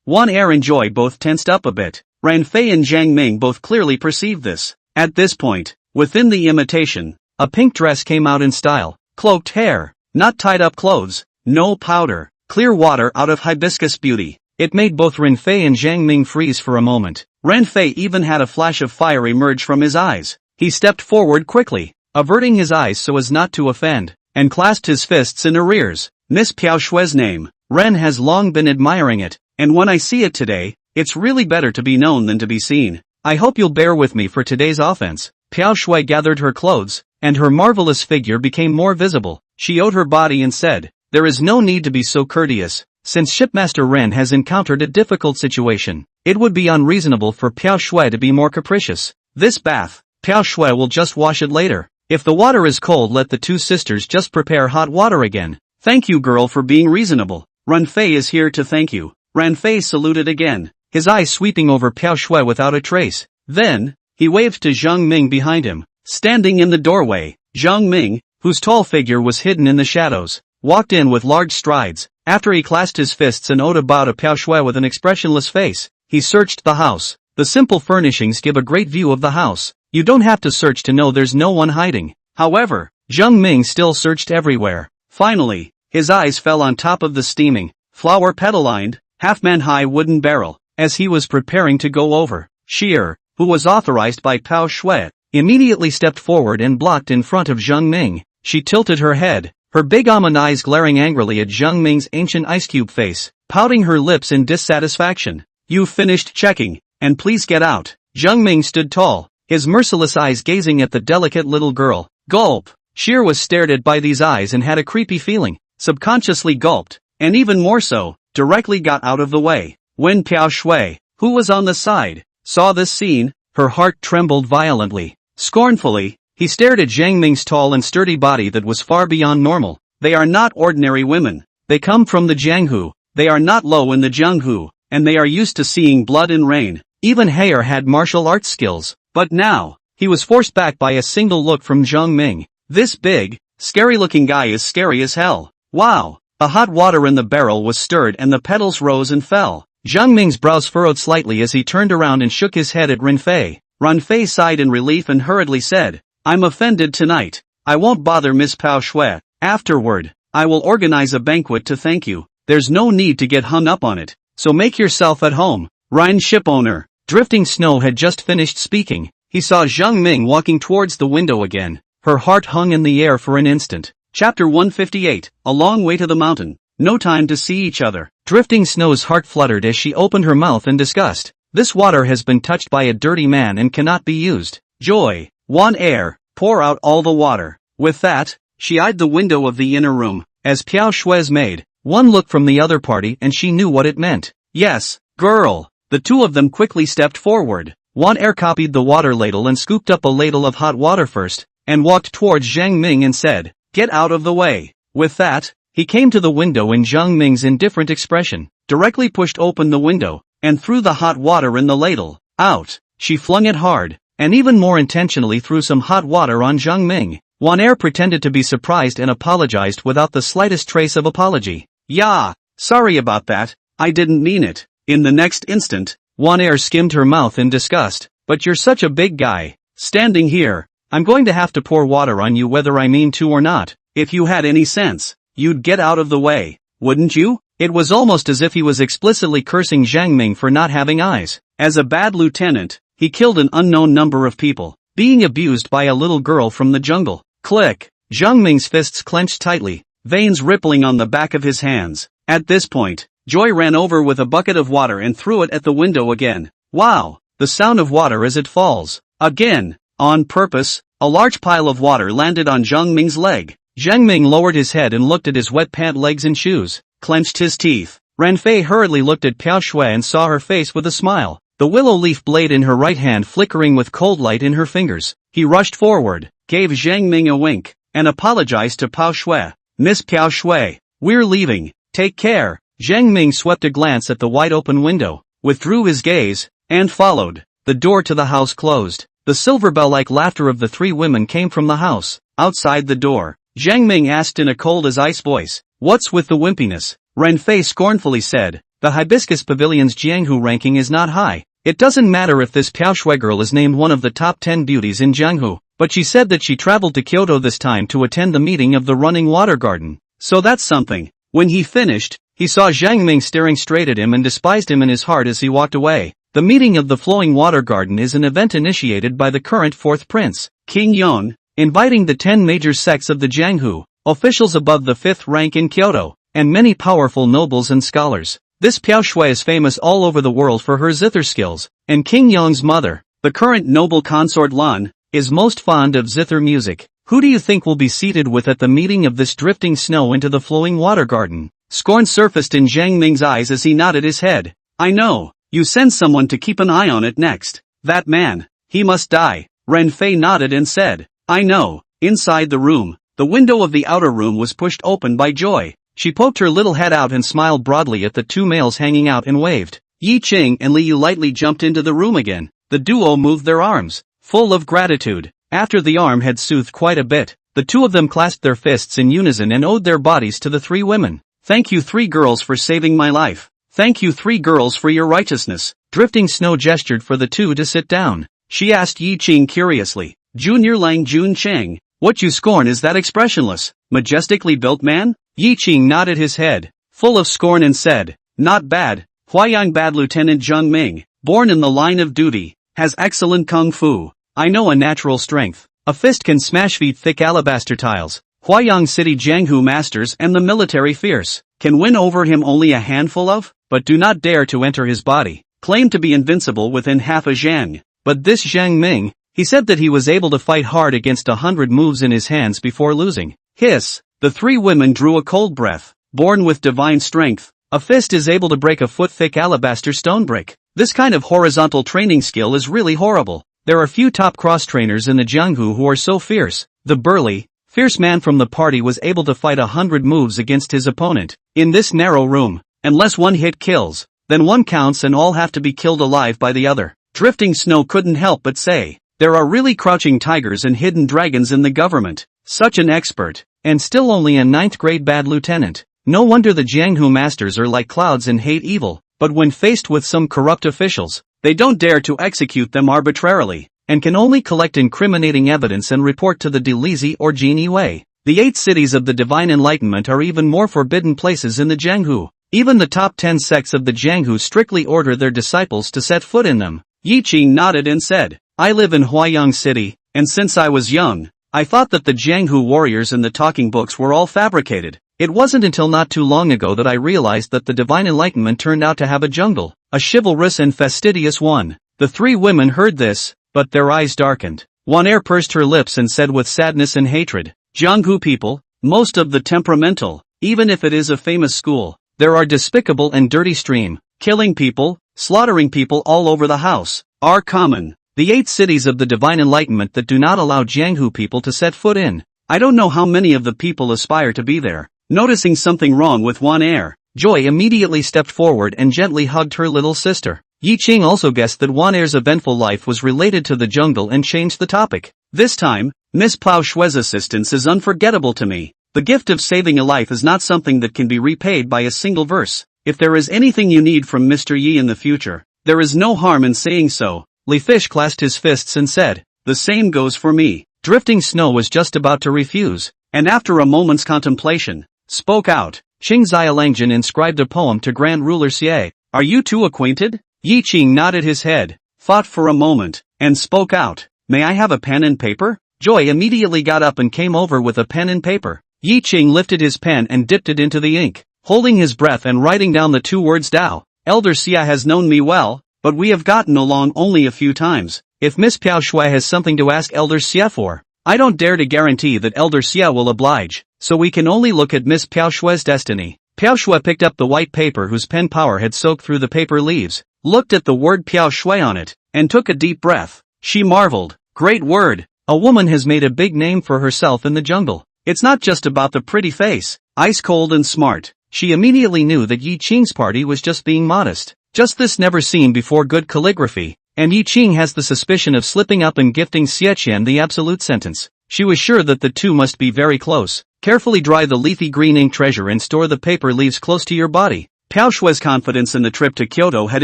Wan Air and Joy both tensed up a bit. Ran Fei and Jiang Ming both clearly perceived this. At this point, within the imitation, a pink dress came out in style, cloaked hair, not tied up clothes, no powder, clear water out of hibiscus beauty. It made both Ren Fei and Jiang Ming freeze for a moment. Ren Fei even had a flash of fire emerge from his eyes. He stepped forward quickly, averting his eyes so as not to offend, and clasped his fists in arrears. Miss Piao Shui's name, Ren has long been admiring it, and when I see it today, it's really better to be known than to be seen. I hope you'll bear with me for today's offense. Piao Shui gathered her clothes, and her marvelous figure became more visible. She owed her body and said, there is no need to be so courteous. Since Shipmaster Ren has encountered a difficult situation, it would be unreasonable for Piao Shui to be more capricious. This bath, Piao Shui will just wash it later. If the water is cold, let the 2 sisters just prepare hot water again. Thank you, girl, for being reasonable. Ran Fei is here to thank you. Ran Fei saluted again, his eyes sweeping over Piao Shui without a trace. Then, he waved to Jiang Ming behind him. Standing in the doorway, Jiang Ming, whose tall figure was hidden in the shadows, walked in with large strides. After he clasped his fists and owed a bow to Piao Shui with an expressionless face, he searched the house. The simple furnishings give a great view of the house. You don't have to search to know there's no one hiding. However, Jiang Ming still searched everywhere. Finally, his eyes fell on top of the steaming, flower petal-lined, half-man-high wooden barrel. As he was preparing to go over, Sheer, who was authorized by Piao Shui, immediately stepped forward and blocked in front of Jiang Ming. She tilted her head, her big almond eyes glaring angrily at Jiang Ming's ancient ice cube face, pouting her lips in dissatisfaction. You've finished checking, and please get out. Jiang Ming stood tall, his merciless eyes gazing at the delicate little girl. Gulp. Sheer was stared at by these eyes and had a creepy feeling, subconsciously gulped, and even more so, directly got out of the way. When Piao Shui, who was on the side, saw this scene, her heart trembled violently. Scornfully, he stared at Jiang Ming's tall and sturdy body that was far beyond normal. They are not ordinary women. They come from the Jianghu. They are not low in the Jianghu, and they are used to seeing blood and rain. Even Heyer had martial arts skills. But now, he was forced back by a single look from Jiang Ming. This big, scary-looking guy is scary as hell. Wow. The hot water in the barrel was stirred and the petals rose and fell. Jiang Ming's brows furrowed slightly as he turned around and shook his head at Ren Fei. Ren Fei sighed in relief and hurriedly said, I'm offended tonight. I won't bother Miss Piao Shui. Afterward, I will organize a banquet to thank you. There's no need to get hung up on it, so make yourself at home. Ryan shipowner. Drifting Snow had just finished speaking. He saw Jiang Ming walking towards the window again. Her heart hung in the air for an instant. Chapter 158, A Long Way to the Mountain. No time to see each other. Drifting Snow's heart fluttered as she opened her mouth in disgust. This water has been touched by a dirty man and cannot be used. Joy. Wan Air, pour out all the water. With that, she eyed the window of the inner room. As Piao Shui's maid, one look from the other party and she knew what it meant. Yes, girl. The 2 of them quickly stepped forward. Wan Air copied the water ladle and scooped up a ladle of hot water first, and walked towards Jiang Ming and said, Get out of the way. With that, he came to the window and Jiang Ming's indifferent expression, directly pushed open the window, and threw the hot water in the ladle. Out. She flung it hard, and even more intentionally threw some hot water on Jiang Ming. Wan Air pretended to be surprised and apologized without the slightest trace of apology. Yeah, sorry about that, I didn't mean it. In the next instant, Wan Air skimmed her mouth in disgust. But you're such a big guy. Standing here, I'm going to have to pour water on you whether I mean to or not. If you had any sense, you'd get out of the way, wouldn't you? It was almost as if he was explicitly cursing Jiang Ming for not having eyes. As a bad lieutenant, he killed an unknown number of people, being abused by a little girl from the jungle. Click. Jiang Ming's fists clenched tightly, veins rippling on the back of his hands. At this point, Joy ran over with a bucket of water and threw it at the window again. Wow, the sound of water as it falls. Again, on purpose, a large pile of water landed on Jiang Ming's leg. Jiang Ming lowered his head and looked at his wet pant legs and shoes, clenched his teeth. Ran Fei hurriedly looked at Piao Shui and saw her face with a smile, the willow leaf blade in her right hand flickering with cold light in her fingers. He rushed forward, gave Jiang Ming a wink, and apologized to Piao Shui. Miss Piao Shui, we're leaving, take care. Jiang Ming swept a glance at the wide-open window, withdrew his gaze, and followed. The door to the house closed. The silver bell-like laughter of the three women came from the house. Outside the door, Jiang Ming asked in a cold-as-ice voice, "What's with the wimpiness?" Ren Fei scornfully said, "The Hibiscus Pavilion's Jianghu ranking is not high. It doesn't matter if this Piao Shui girl is named one of the top 10 beauties in Jianghu, but she said that she traveled to Kyoto this time to attend the meeting of the Running Water Garden. So that's something." When he finished, he saw Jiang Ming staring straight at him and despised him in his heart as he walked away. The meeting of the Flowing Water Garden is an event initiated by the current fourth prince, King Yong, inviting the 10 major sects of the Jianghu, officials above the 5th rank in Kyoto, and many powerful nobles and scholars. This Piao Shui is famous all over the world for her zither skills, and King Yong's mother, the current noble consort Lan, is most fond of zither music. Who do you think will be seated with at the meeting of this drifting snow into the Flowing Water Garden? Scorn surfaced in Jiang Ming's eyes as he nodded his head. I know, you send someone to keep an eye on it next. That man, he must die. Ren Fei nodded and said, I know. Inside the room, the window of the outer room was pushed open by Joy. She poked her little head out and smiled broadly at the two males hanging out and waved. Yi Qing and Li Yu lightly jumped into the room again. The duo moved their arms, full of gratitude. After the arm had soothed quite a bit, the two of them clasped their fists in unison and owed their bodies to the three women. Thank you 3 girls for saving my life. Thank you 3 girls for your righteousness. Drifting Snow gestured for the two to sit down. She asked Yi Qing curiously, Junior Lang Jun Cheng, what you scorn is that expressionless, majestically built man? Yi Qing nodded his head, full of scorn and said, not bad. Huayang Bad Lieutenant Jiang Ming, born in the line of duty, has excellent kung fu. I know a natural strength. A fist can smash feet thick alabaster tiles. Huayang City Jianghu masters and the military fierce can win over him only a handful of, but do not dare to enter his body. Claim to be invincible within half a zhang. But this Jiang Ming, he said that he was able to fight hard against 100 moves in his hands before losing. Hiss. The 3 women drew a cold breath. Born with divine strength, a fist is able to break a foot-thick alabaster stone brick. This kind of horizontal training skill is really horrible. There are few top cross-trainers in the Jianghu who are so fierce. The burly, fierce man from the party was able to fight 100 moves against his opponent. In this narrow room, unless one hit kills, then one counts and all have to be killed alive by the other. Drifting Snow couldn't help but say, there are really crouching tigers and hidden dragons in the government. Such an expert, and still only a 9th grade bad lieutenant. No wonder the Jianghu masters are like clouds and hate evil, but when faced with some corrupt officials, they don't dare to execute them arbitrarily, and can only collect incriminating evidence and report to the Delizi or Genie Wei. The 8 cities of the Divine Enlightenment are even more forbidden places in the Jianghu. Even the top 10 sects of the Jianghu strictly order their disciples to set foot in them. Yi Qing nodded and said, I live in Huayang City, and since I was young, I thought that the Jianghu warriors in the talking books were all fabricated. It wasn't until not too long ago that I realized that the Divine Enlightenment turned out to have a jungle, a chivalrous and fastidious one. The 3 women heard this, but their eyes darkened. Wan Air pursed her lips and said with sadness and hatred, Jianghu people, most of the temperamental, even if it is a famous school, there are despicable and dirty stream, killing people, slaughtering people all over the house, are common. The 8 cities of the Divine Enlightenment that do not allow Jianghu people to set foot in. I don't know how many of the people aspire to be there. Noticing something wrong with Wan Air, Joy immediately stepped forward and gently hugged her little sister. Yi Qing also guessed that Wan Air's eventful life was related to the jungle and changed the topic. This time, Miss Piao Shui's assistance is unforgettable to me. The gift of saving a life is not something that can be repaid by a single verse. If there is anything you need from Mr. Yi in the future, there is no harm in saying so. Lee Fish clasped his fists and said, the same goes for me. Drifting Snow was just about to refuse, and after a moment's contemplation, spoke out. Qing Xiaolangjian inscribed a poem to Grand Ruler Xie. Are you two acquainted? Yi Qing nodded his head, thought for a moment, and spoke out. May I have a pen and paper? Joy immediately got up and came over with a pen and paper. Yi Qing lifted his pen and dipped it into the ink, holding his breath and writing down the two words Dao. Elder Xia has known me well, but we have gotten along only a few times. If Miss Piao Shui has something to ask Elder Xia for, I don't dare to guarantee that Elder Xia will oblige, so we can only look at Miss Piao Shui's destiny. Piao Shui picked up the white paper whose pen power had soaked through the paper leaves, looked at the word Piao Shui on it, and took a deep breath. She marveled. Great word. A woman has made a big name for herself in the jungle. It's not just about the pretty face, ice cold and smart. She immediately knew that Yi Qing's party was just being modest. Just this never seen before good calligraphy, and Yi Qing has the suspicion of slipping up and gifting Xieqian the absolute sentence. She was sure that the two must be very close. Carefully dry the leafy green ink treasure and store the paper leaves close to your body. Piao Shui's confidence in the trip to Kyoto had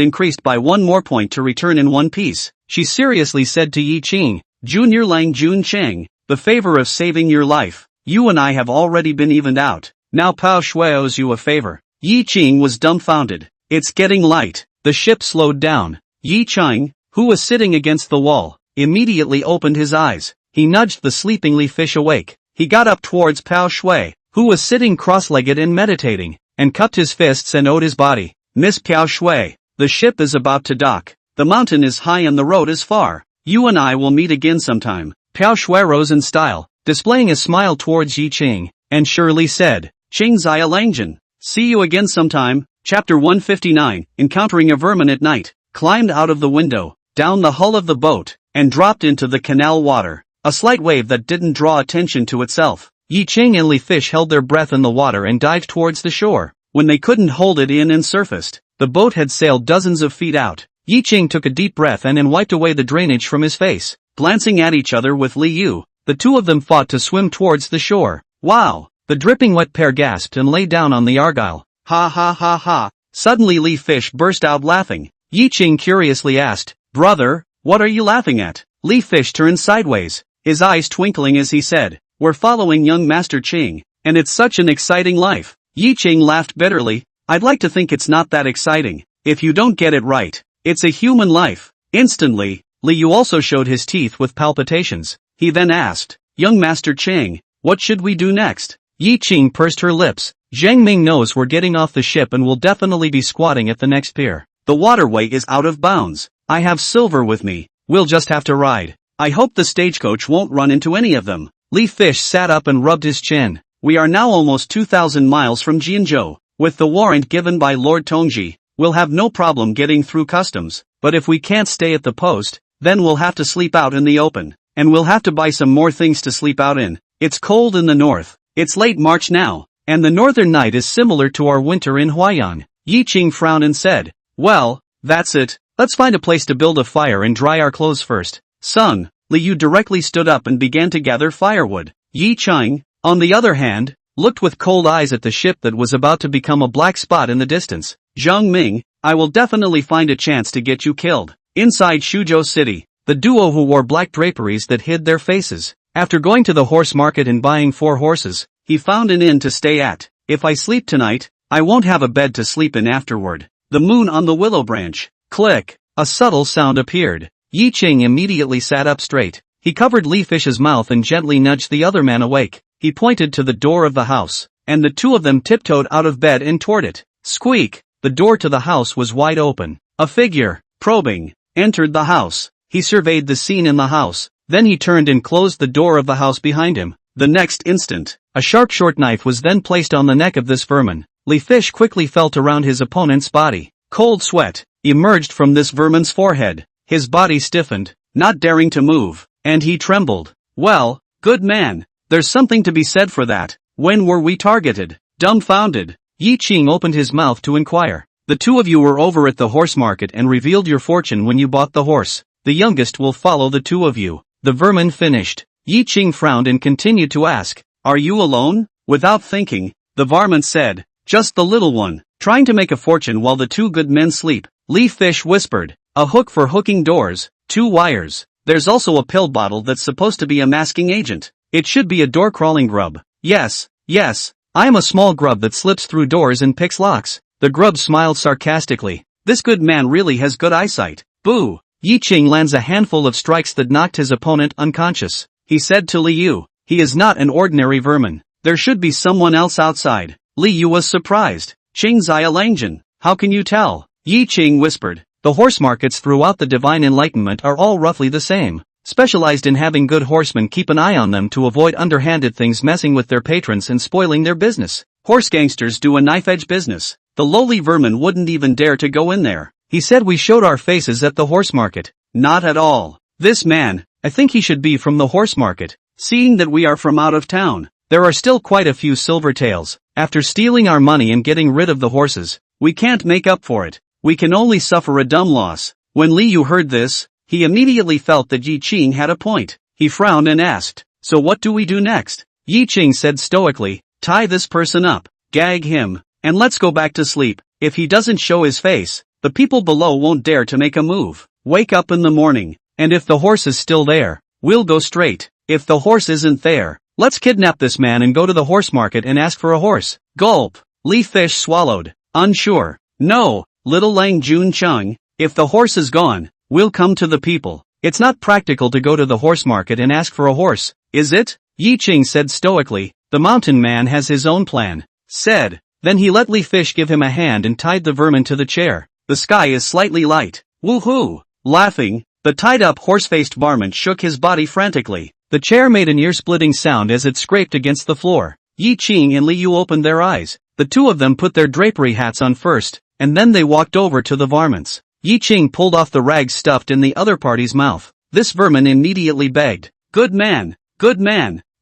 increased by one more point to return in one piece. She seriously said to Yi Qing, Junior Lang Jun Cheng, the favor of saving your life. You and I have already been evened out. Now Piao Shui owes you a favor. Yi Qing was dumbfounded. It's getting light. The ship slowed down. Yi Qing, who was sitting against the wall, immediately opened his eyes. He nudged the sleeping Lee Fish awake. He got up towards Piao Shui, who was sitting cross-legged and meditating, and cupped his fists and owed his body. Miss Piao Shui, the ship is about to dock. The mountain is high and the road is far. You and I will meet again sometime. Piao Shui rose in style, displaying a smile towards Yi Qing, and surely said, Qing Xiaolangjian, see you again sometime. Chapter 159, Encountering a Vermin at Night, climbed out of the window, down the hull of the boat, and dropped into the canal water. A slight wave that didn't draw attention to itself. Yi Qing and Lee Fish held their breath in the water and dived towards the shore. When they couldn't hold it in and surfaced, the boat had sailed dozens of feet out. Yi Qing took a deep breath and then wiped away the drainage from his face. Glancing at each other with Li Yu, the two of them fought to swim towards the shore. Wow! The dripping wet pair gasped and lay down on the argyle. Ha ha ha ha. Suddenly Lee Fish burst out laughing. Yi Qing curiously asked, Brother, what are you laughing at? Lee Fish turned sideways, his eyes twinkling as he said, We're following young Master Qing, and it's such an exciting life. Yi Qing laughed bitterly. I'd like to think it's not that exciting, if you don't get it right. It's a human life. Instantly, Li Yu also showed his teeth with palpitations. He then asked, Young Master Qing, what should we do next? Yi Qing pursed her lips. Zhang Ming knows we're getting off the ship and will definitely be squatting at the next pier. The waterway is out of bounds. I have silver with me. We'll just have to ride. I hope the stagecoach won't run into any of them. Lee Fish sat up and rubbed his chin. We are now almost 2,000 miles from Jianzhou. With the warrant given by Lord Tongji, we'll have no problem getting through customs. But if we can't stay at the post, then we'll have to sleep out in the open. And we'll have to buy some more things to sleep out in. It's cold in the north. It's late March now, and the northern night is similar to our winter in Huaiyan. Yi Qing frowned and said, Well, that's it. Let's find a place to build a fire and dry our clothes first. Sung, Li Yu directly stood up and began to gather firewood. Yi Qing, on the other hand, looked with cold eyes at the ship that was about to become a black spot in the distance. Zhang Ming, I will definitely find a chance to get you killed. Inside Shuzhou City, the duo who wore black draperies that hid their faces. After going to the horse market and buying 4 horses, he found an inn to stay at. If I sleep tonight, I won't have a bed to sleep in afterward. The moon on the willow branch. Click. A subtle sound appeared. Yi Qing immediately sat up straight. He covered Lee Fish's mouth and gently nudged the other man awake. He pointed to the door of the house, and the two of them tiptoed out of bed and toward it. Squeak! The door to the house was wide open. A figure, probing, entered the house. He surveyed the scene in the house. Then he turned and closed the door of the house behind him. The next instant, a sharp short knife was then placed on the neck of this vermin. Lee Fish quickly felt around his opponent's body. Cold sweat emerged from this vermin's forehead. His body stiffened, not daring to move, and he trembled. Well, good man, there's something to be said for that. When were we targeted? Dumbfounded, Yi Qing opened his mouth to inquire. The two of you were over at the horse market and revealed your fortune when you bought the horse. The youngest will follow the two of you. The vermin finished. Yi Qing frowned and continued to ask, Are you alone? Without thinking, the varmint said, "Just the little one, trying to make a fortune while the two good men sleep." Lee Fish whispered, "A hook for hooking doors, 2 wires. There's also a pill bottle that's supposed to be a masking agent. It should be a door-crawling grub." Yes, I am a small grub that slips through doors and picks locks." The grub smiled sarcastically. "This good man really has good eyesight." Boo! Yi Ching lands a handful of strikes that knocked his opponent unconscious. He said to Liu, "He is not an ordinary vermin. There should be someone else outside." Liu was surprised. "Qing's Langjin, how can you tell?" Yi Ching whispered, "The horse markets throughout the Divine Enlightenment are all roughly the same, specialized in having good horsemen keep an eye on them to avoid underhanded things messing with their patrons and spoiling their business. Horse gangsters do a knife-edge business. The lowly vermin wouldn't even dare to go in there." He said we showed our faces at the horse market. Not at all. This man, I think he should be from the horse market, seeing that we are from out of town. There are still quite a few silvertails. After stealing our money and getting rid of the horses, we can't make up for it. We can only suffer a dumb loss. When Liu heard this, he immediately felt that Yi Ching had a point. He frowned and asked, "So what do we do next?" Yi Ching said stoically, "Tie this person up, gag him, and let's go back to sleep. If he doesn't show his face, the people below won't dare to make a move. Wake up in the morning, and if the horse is still there, we'll go straight. If the horse isn't there, let's kidnap this man and go to the horse market and ask for a horse." Gulp. Lee Fish swallowed, unsure. "No, little Lang Jun Chung, if the horse is gone, we'll come to the people. It's not practical to go to the horse market and ask for a horse, is it?" Yi Ching said stoically. "The mountain man has his own plan." Said. Then he let Lee Fish give him a hand and tied the vermin to the chair. "The sky is slightly light." Woohoo! Laughing, the tied-up horse-faced varmint shook his body frantically. The chair made an ear-splitting sound as it scraped against the floor. Yi Ching and Liu opened their eyes. The two of them put their drapery hats on first, and then they walked over to the varmints. Yi Ching pulled off the rags stuffed in the other party's mouth. This vermin immediately begged, good man,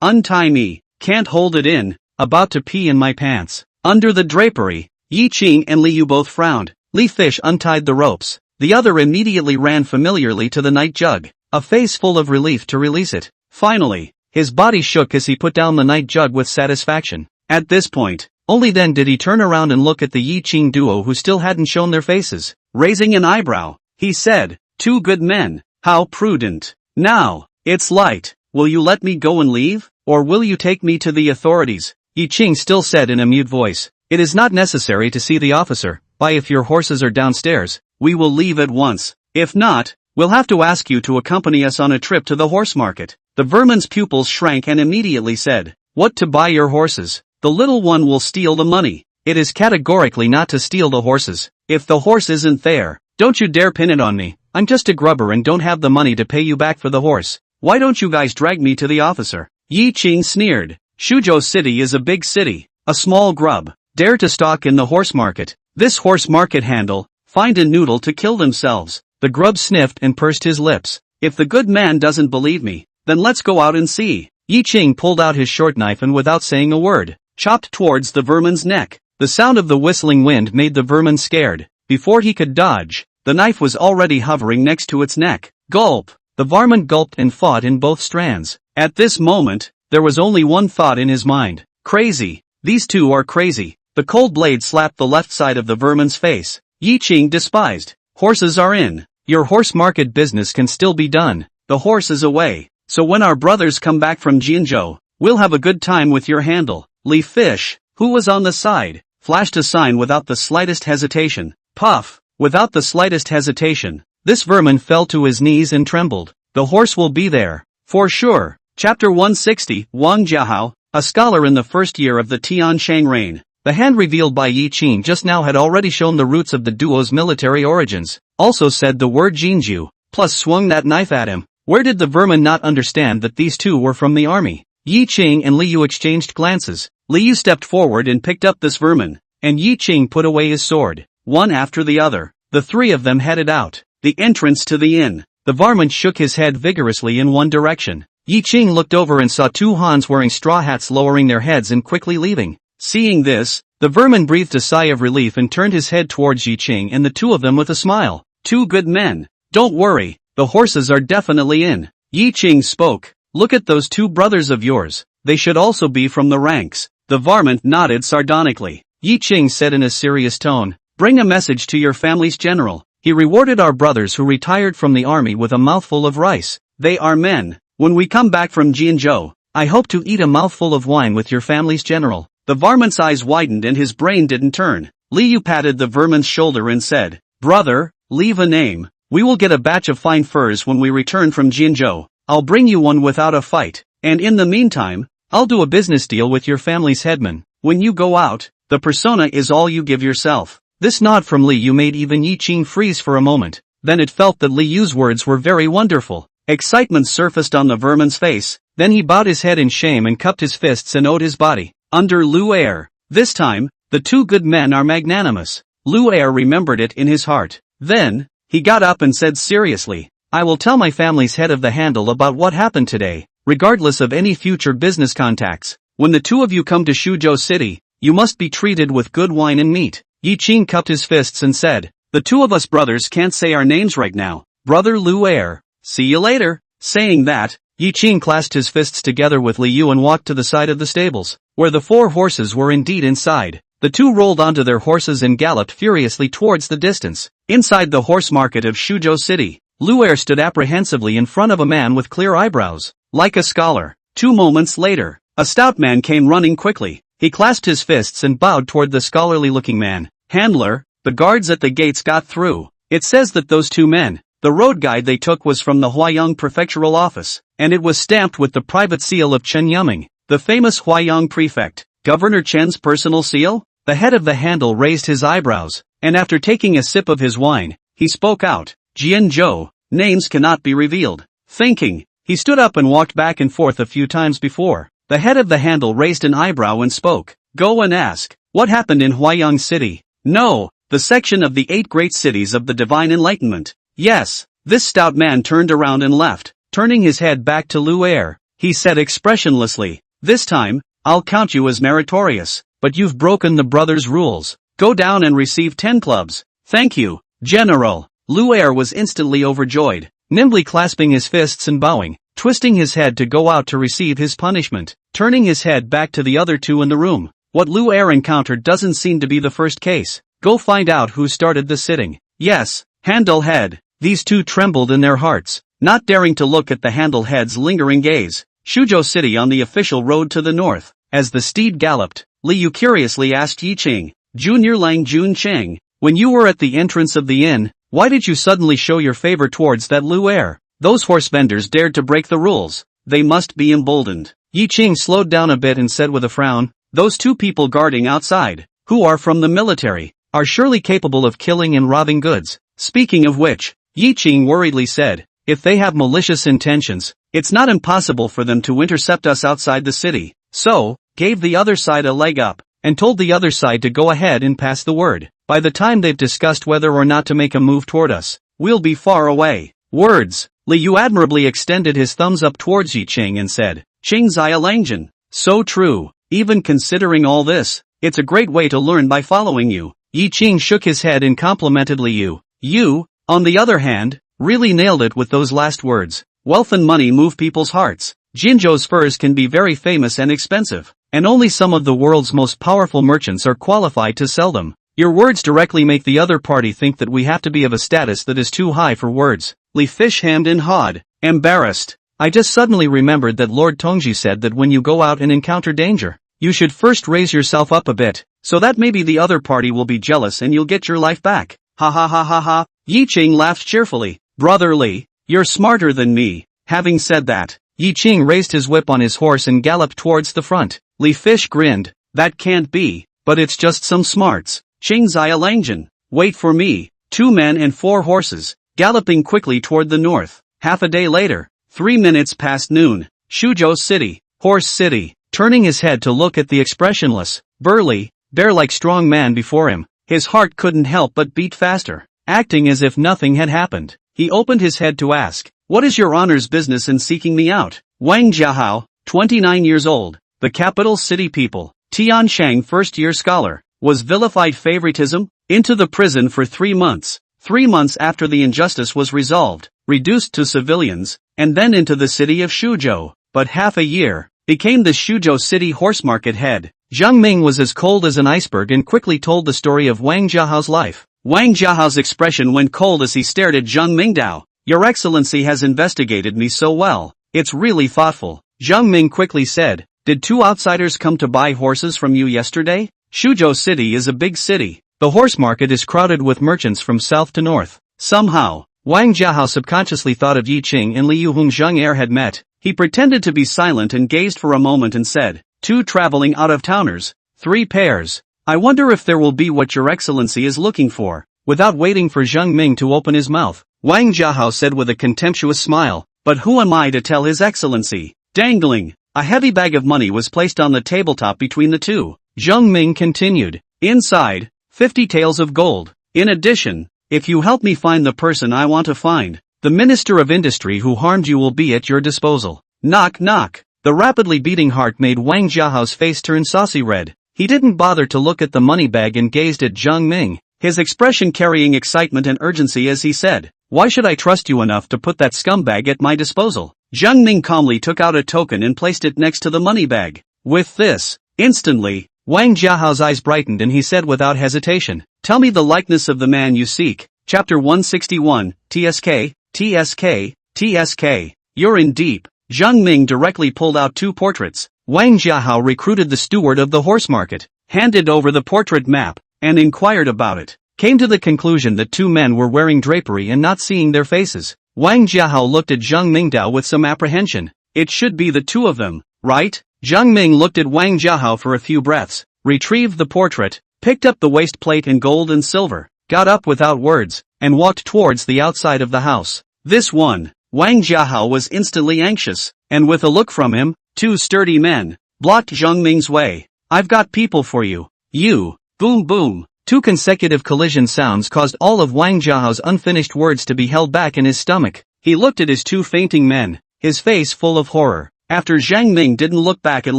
untie me, can't hold it in, about to pee in my pants." Under the drapery, Yi Ching and Liu both frowned. Lee Fish untied the ropes. The other immediately ran familiarly to the night jug, a face full of relief to release it. Finally, his body shook as he put down the night jug with satisfaction. At this point, only then did he turn around and look at the Yi Ching duo who still hadn't shown their faces. Raising an eyebrow, he said, "Two good men, how prudent. Now, it's light, will you let me go and leave, or will you take me to the authorities?" Yi Ching still said in a mute voice, "It is not necessary to see the officer. If your horses are downstairs, we will leave at once. If not, we'll have to ask you to accompany us on a trip to the horse market." The vermin's pupils shrank and immediately said, "What, to buy your horses? The little one will steal the money. It is categorically not to steal the horses. If the horse isn't there, don't you dare pin it on me. I'm just a grubber and don't have the money to pay you back for the horse. Why don't you guys drag me to the officer?" Yi Ching sneered. "Shuzhou City is a big city. A small grub dare to stalk in the horse market. This horse market handle, find a noodle to kill themselves." The grub sniffed and pursed his lips. "If the good man doesn't believe me, then let's go out and see." Yi Ching pulled out his short knife and without saying a word, chopped towards the vermin's neck. The sound of the whistling wind made the vermin scared. Before he could dodge, the knife was already hovering next to its neck. Gulp! The varmint gulped and fought in both strands. At this moment, there was only one thought in his mind. Crazy. These two are crazy. The cold blade slapped the left side of the vermin's face. Yi Ching despised. "Horses are in. Your horse market business can still be done. The horse is away. So when our brothers come back from Jinzhou, we'll have a good time with your handle." Lee Fish, who was on the side, flashed a sign without the slightest hesitation. Puff! Without the slightest hesitation, this vermin fell to his knees and trembled. "The horse will be there, for sure." Chapter 160, Wang Jiahao, a scholar in the first year of the Tianshang reign. The hand revealed by Yi Ching just now had already shown the roots of the duo's military origins, also said the word Jinju, plus swung that knife at him. Where did the vermin not understand that these two were from the army? Yi Ching and Liu exchanged glances. Liu stepped forward and picked up this vermin, and Yi Ching put away his sword. One after the other, the three of them headed out, the entrance to the inn. The varmint shook his head vigorously in one direction. Yi Ching looked over and saw two Hans wearing straw hats lowering their heads and quickly leaving. Seeing this, the vermin breathed a sigh of relief and turned his head towards Yi Ching and the two of them with a smile. "Two good men. Don't worry, the horses are definitely in." Yi Ching spoke. "Look at those two brothers of yours. They should also be from the ranks. The varmint nodded sardonically. Yi Ching said in a serious tone, "Bring a message to your family's general. He rewarded our brothers who retired from the army with a mouthful of rice. They are men. When we come back from Jianzhou, I hope to eat a mouthful of wine with your family's general." The varmint's eyes widened and his brain didn't turn. Liu patted the vermin's shoulder and said, "Brother, leave a name. We will get a batch of fine furs when we return from Jianzhou. I'll bring you one without a fight. And in the meantime, I'll do a business deal with your family's headman. When you go out, the persona is all you give yourself." This nod from Liu made even Yi Ching freeze for a moment. Then it felt that Liu's words were very wonderful. Excitement surfaced on the vermin's face. Then he bowed his head in shame and cupped his fists and owed his body. Under Lu Er. This time, the two good men are magnanimous. Lu Er remembered it in his heart. Then, he got up and said seriously, "I will tell my family's head of the handle about what happened today, regardless of any future business contacts. When the two of you come to Shuzhou City, you must be treated with good wine and meat." Yi Ching cupped his fists and said, "The two of us brothers can't say our names right now. Brother Lu Er, see you later." Saying that, Yi Ching clasped his fists together with Liu and walked to the side of the stables, where the 4 horses were indeed inside. The two rolled onto their horses and galloped furiously towards the distance. Inside the horse market of Shuzhou City, Lu Er stood apprehensively in front of a man with clear eyebrows, like a scholar. 2 moments later, a stout man came running quickly. He clasped his fists and bowed toward the scholarly-looking man. "Handler, the guards at the gates got through. It says that those 2 men, the road guide they took was from the Huayang prefectural office, and it was stamped with the private seal of Chen Yuming, the famous Huayang prefect." Governor Chen's personal seal? The head of the handle raised his eyebrows, and after taking a sip of his wine, he spoke out, "Jianzhou, names cannot be revealed." Thinking, he stood up and walked back and forth a few times before. The head of the handle raised an eyebrow and spoke, "Go and ask, what happened in Huayang City?" "No, the section of the 8 great cities of the divine enlightenment." "Yes." This stout man turned around and left. Turning his head back to Lu Er, he said expressionlessly, "This time, I'll count you as meritorious, but you've broken the brothers' rules. Go down and receive 10 clubs. "Thank you, General." Lu Er was instantly overjoyed, nimbly clasping his fists and bowing, twisting his head to go out to receive his punishment, turning his head back to the other 2 in the room. What Lu Er encountered doesn't seem to be the first case. Go find out who started the sitting. Yes, handle head. These 2 trembled in their hearts, not daring to look at the handle head's lingering gaze. Shuzhou City on the official road to the north. As the steed galloped, Liu curiously asked Yi Ching, "Junior Lang Jun Cheng, when you were at the entrance of the inn, why did you suddenly show your favor towards that Lu Er? Those horse vendors dared to break the rules. They must be emboldened." Yi Ching slowed down a bit and said with a frown, "Those 2 people guarding outside, who are from the military, are surely capable of killing and robbing goods. Speaking of which," Yi Ching worriedly said, "if they have malicious intentions, it's not impossible for them to intercept us outside the city." So, gave the other side a leg up, and told the other side to go ahead and pass the word. By the time they've discussed whether or not to make a move toward us, we'll be far away. Words. Liu admirably extended his thumbs up towards Yi Ching and said, "Qingzai Langjin. So true. Even considering all this, it's a great way to learn by following you." Yi Ching shook his head and complimented Liu. "You, on the other hand, really nailed it with those last words. Wealth and money move people's hearts. Jinzhou's furs can be very famous and expensive, and only some of the world's most powerful merchants are qualified to sell them. Your words directly make the other party think that we have to be of a status that is too high for words." Li Fish hemmed and hawed, embarrassed. "I just suddenly remembered that Lord Tongji said that when you go out and encounter danger, you should first raise yourself up a bit, so that maybe the other party will be jealous and you'll get your life back." Ha ha ha ha ha. Yi Ching laughed cheerfully. "Brother Li, you're smarter than me." Having said that, Yi Ching raised his whip on his horse and galloped towards the front. Li Fish grinned. "That can't be, but it's just some smarts. Qingzai Langjin. Wait for me." 2 men and 4 horses, galloping quickly toward the north. Half a day later, 3 minutes past noon, Shuzhou City, Horse City. Turning his head to look at the expressionless, burly, bear-like strong man before him, his heart couldn't help but beat faster. Acting as if nothing had happened, he opened his head to ask, "What is your honor's business in seeking me out?" Wang Jiahao, 29 years old, the capital city people, Tianshang first-year scholar, was vilified favoritism, into the prison for 3 months. 3 months after the injustice was resolved, reduced to civilians, and then into the city of Shuzhou. But half a year, became the Shuzhou City horse market head. Zhang Ming was as cold as an iceberg and quickly told the story of Wang Jiahao's life. Wang Jiahao's expression went cold as he stared at Zhang Mingdao. Your Excellency has investigated me so well. It's really thoughtful. Zhang Ming quickly said, did two outsiders come to buy horses from you yesterday? Shuzhou City is a big city. The horse market is crowded with merchants from south to north. Somehow, Wang Jiahao subconsciously thought of Yi Qing and Liu whom Zhang Er had met. He pretended to be silent and gazed for a moment and said, two traveling out-of-towners, 3 pairs. I wonder if there will be what Your Excellency is looking for. Without waiting for Zhang Ming to open his mouth, Wang Jiahao said with a contemptuous smile, but who am I to tell His Excellency? Dangling. A heavy bag of money was placed on the tabletop between the two. Zhang Ming continued, inside, 50 taels of gold. In addition, if you help me find the person I want to find, the Minister of Industry who harmed you will be at your disposal. Knock knock. The rapidly beating heart made Wang Jiahao's face turn saucy red. He didn't bother to look at the money bag and gazed at Zhang Ming, his expression carrying excitement and urgency as he said, why should I trust you enough to put that scumbag at my disposal? Zhang Ming calmly took out a token and placed it next to the money bag. With this, instantly, Wang Jiahao's eyes brightened and he said without hesitation, tell me the likeness of the man you seek. Chapter 161, TSK, TSK, TSK. You're in deep. Zhang Ming directly pulled out 2 portraits. Wang Jiahao recruited the steward of the horse market, handed over the portrait map, and inquired about it. Came to the conclusion that 2 men were wearing drapery and not seeing their faces. Wang Jiahao looked at Zhang Mingdao with some apprehension. It should be the 2 of them, right? Zhang Ming looked at Wang Jiahao for a few breaths, retrieved the portrait, picked up the waist plate in gold and silver, got up without words, and walked towards the outside of the house. This one. Wang Jiahao was instantly anxious, and with a look from him, 2 sturdy men blocked Zhang Ming's way. I've got people for you. You. Boom boom. 2 consecutive collision sounds caused all of Wang Jiahao's unfinished words to be held back in his stomach. He looked at his 2 fainting men, his face full of horror. After Zhang Ming didn't look back and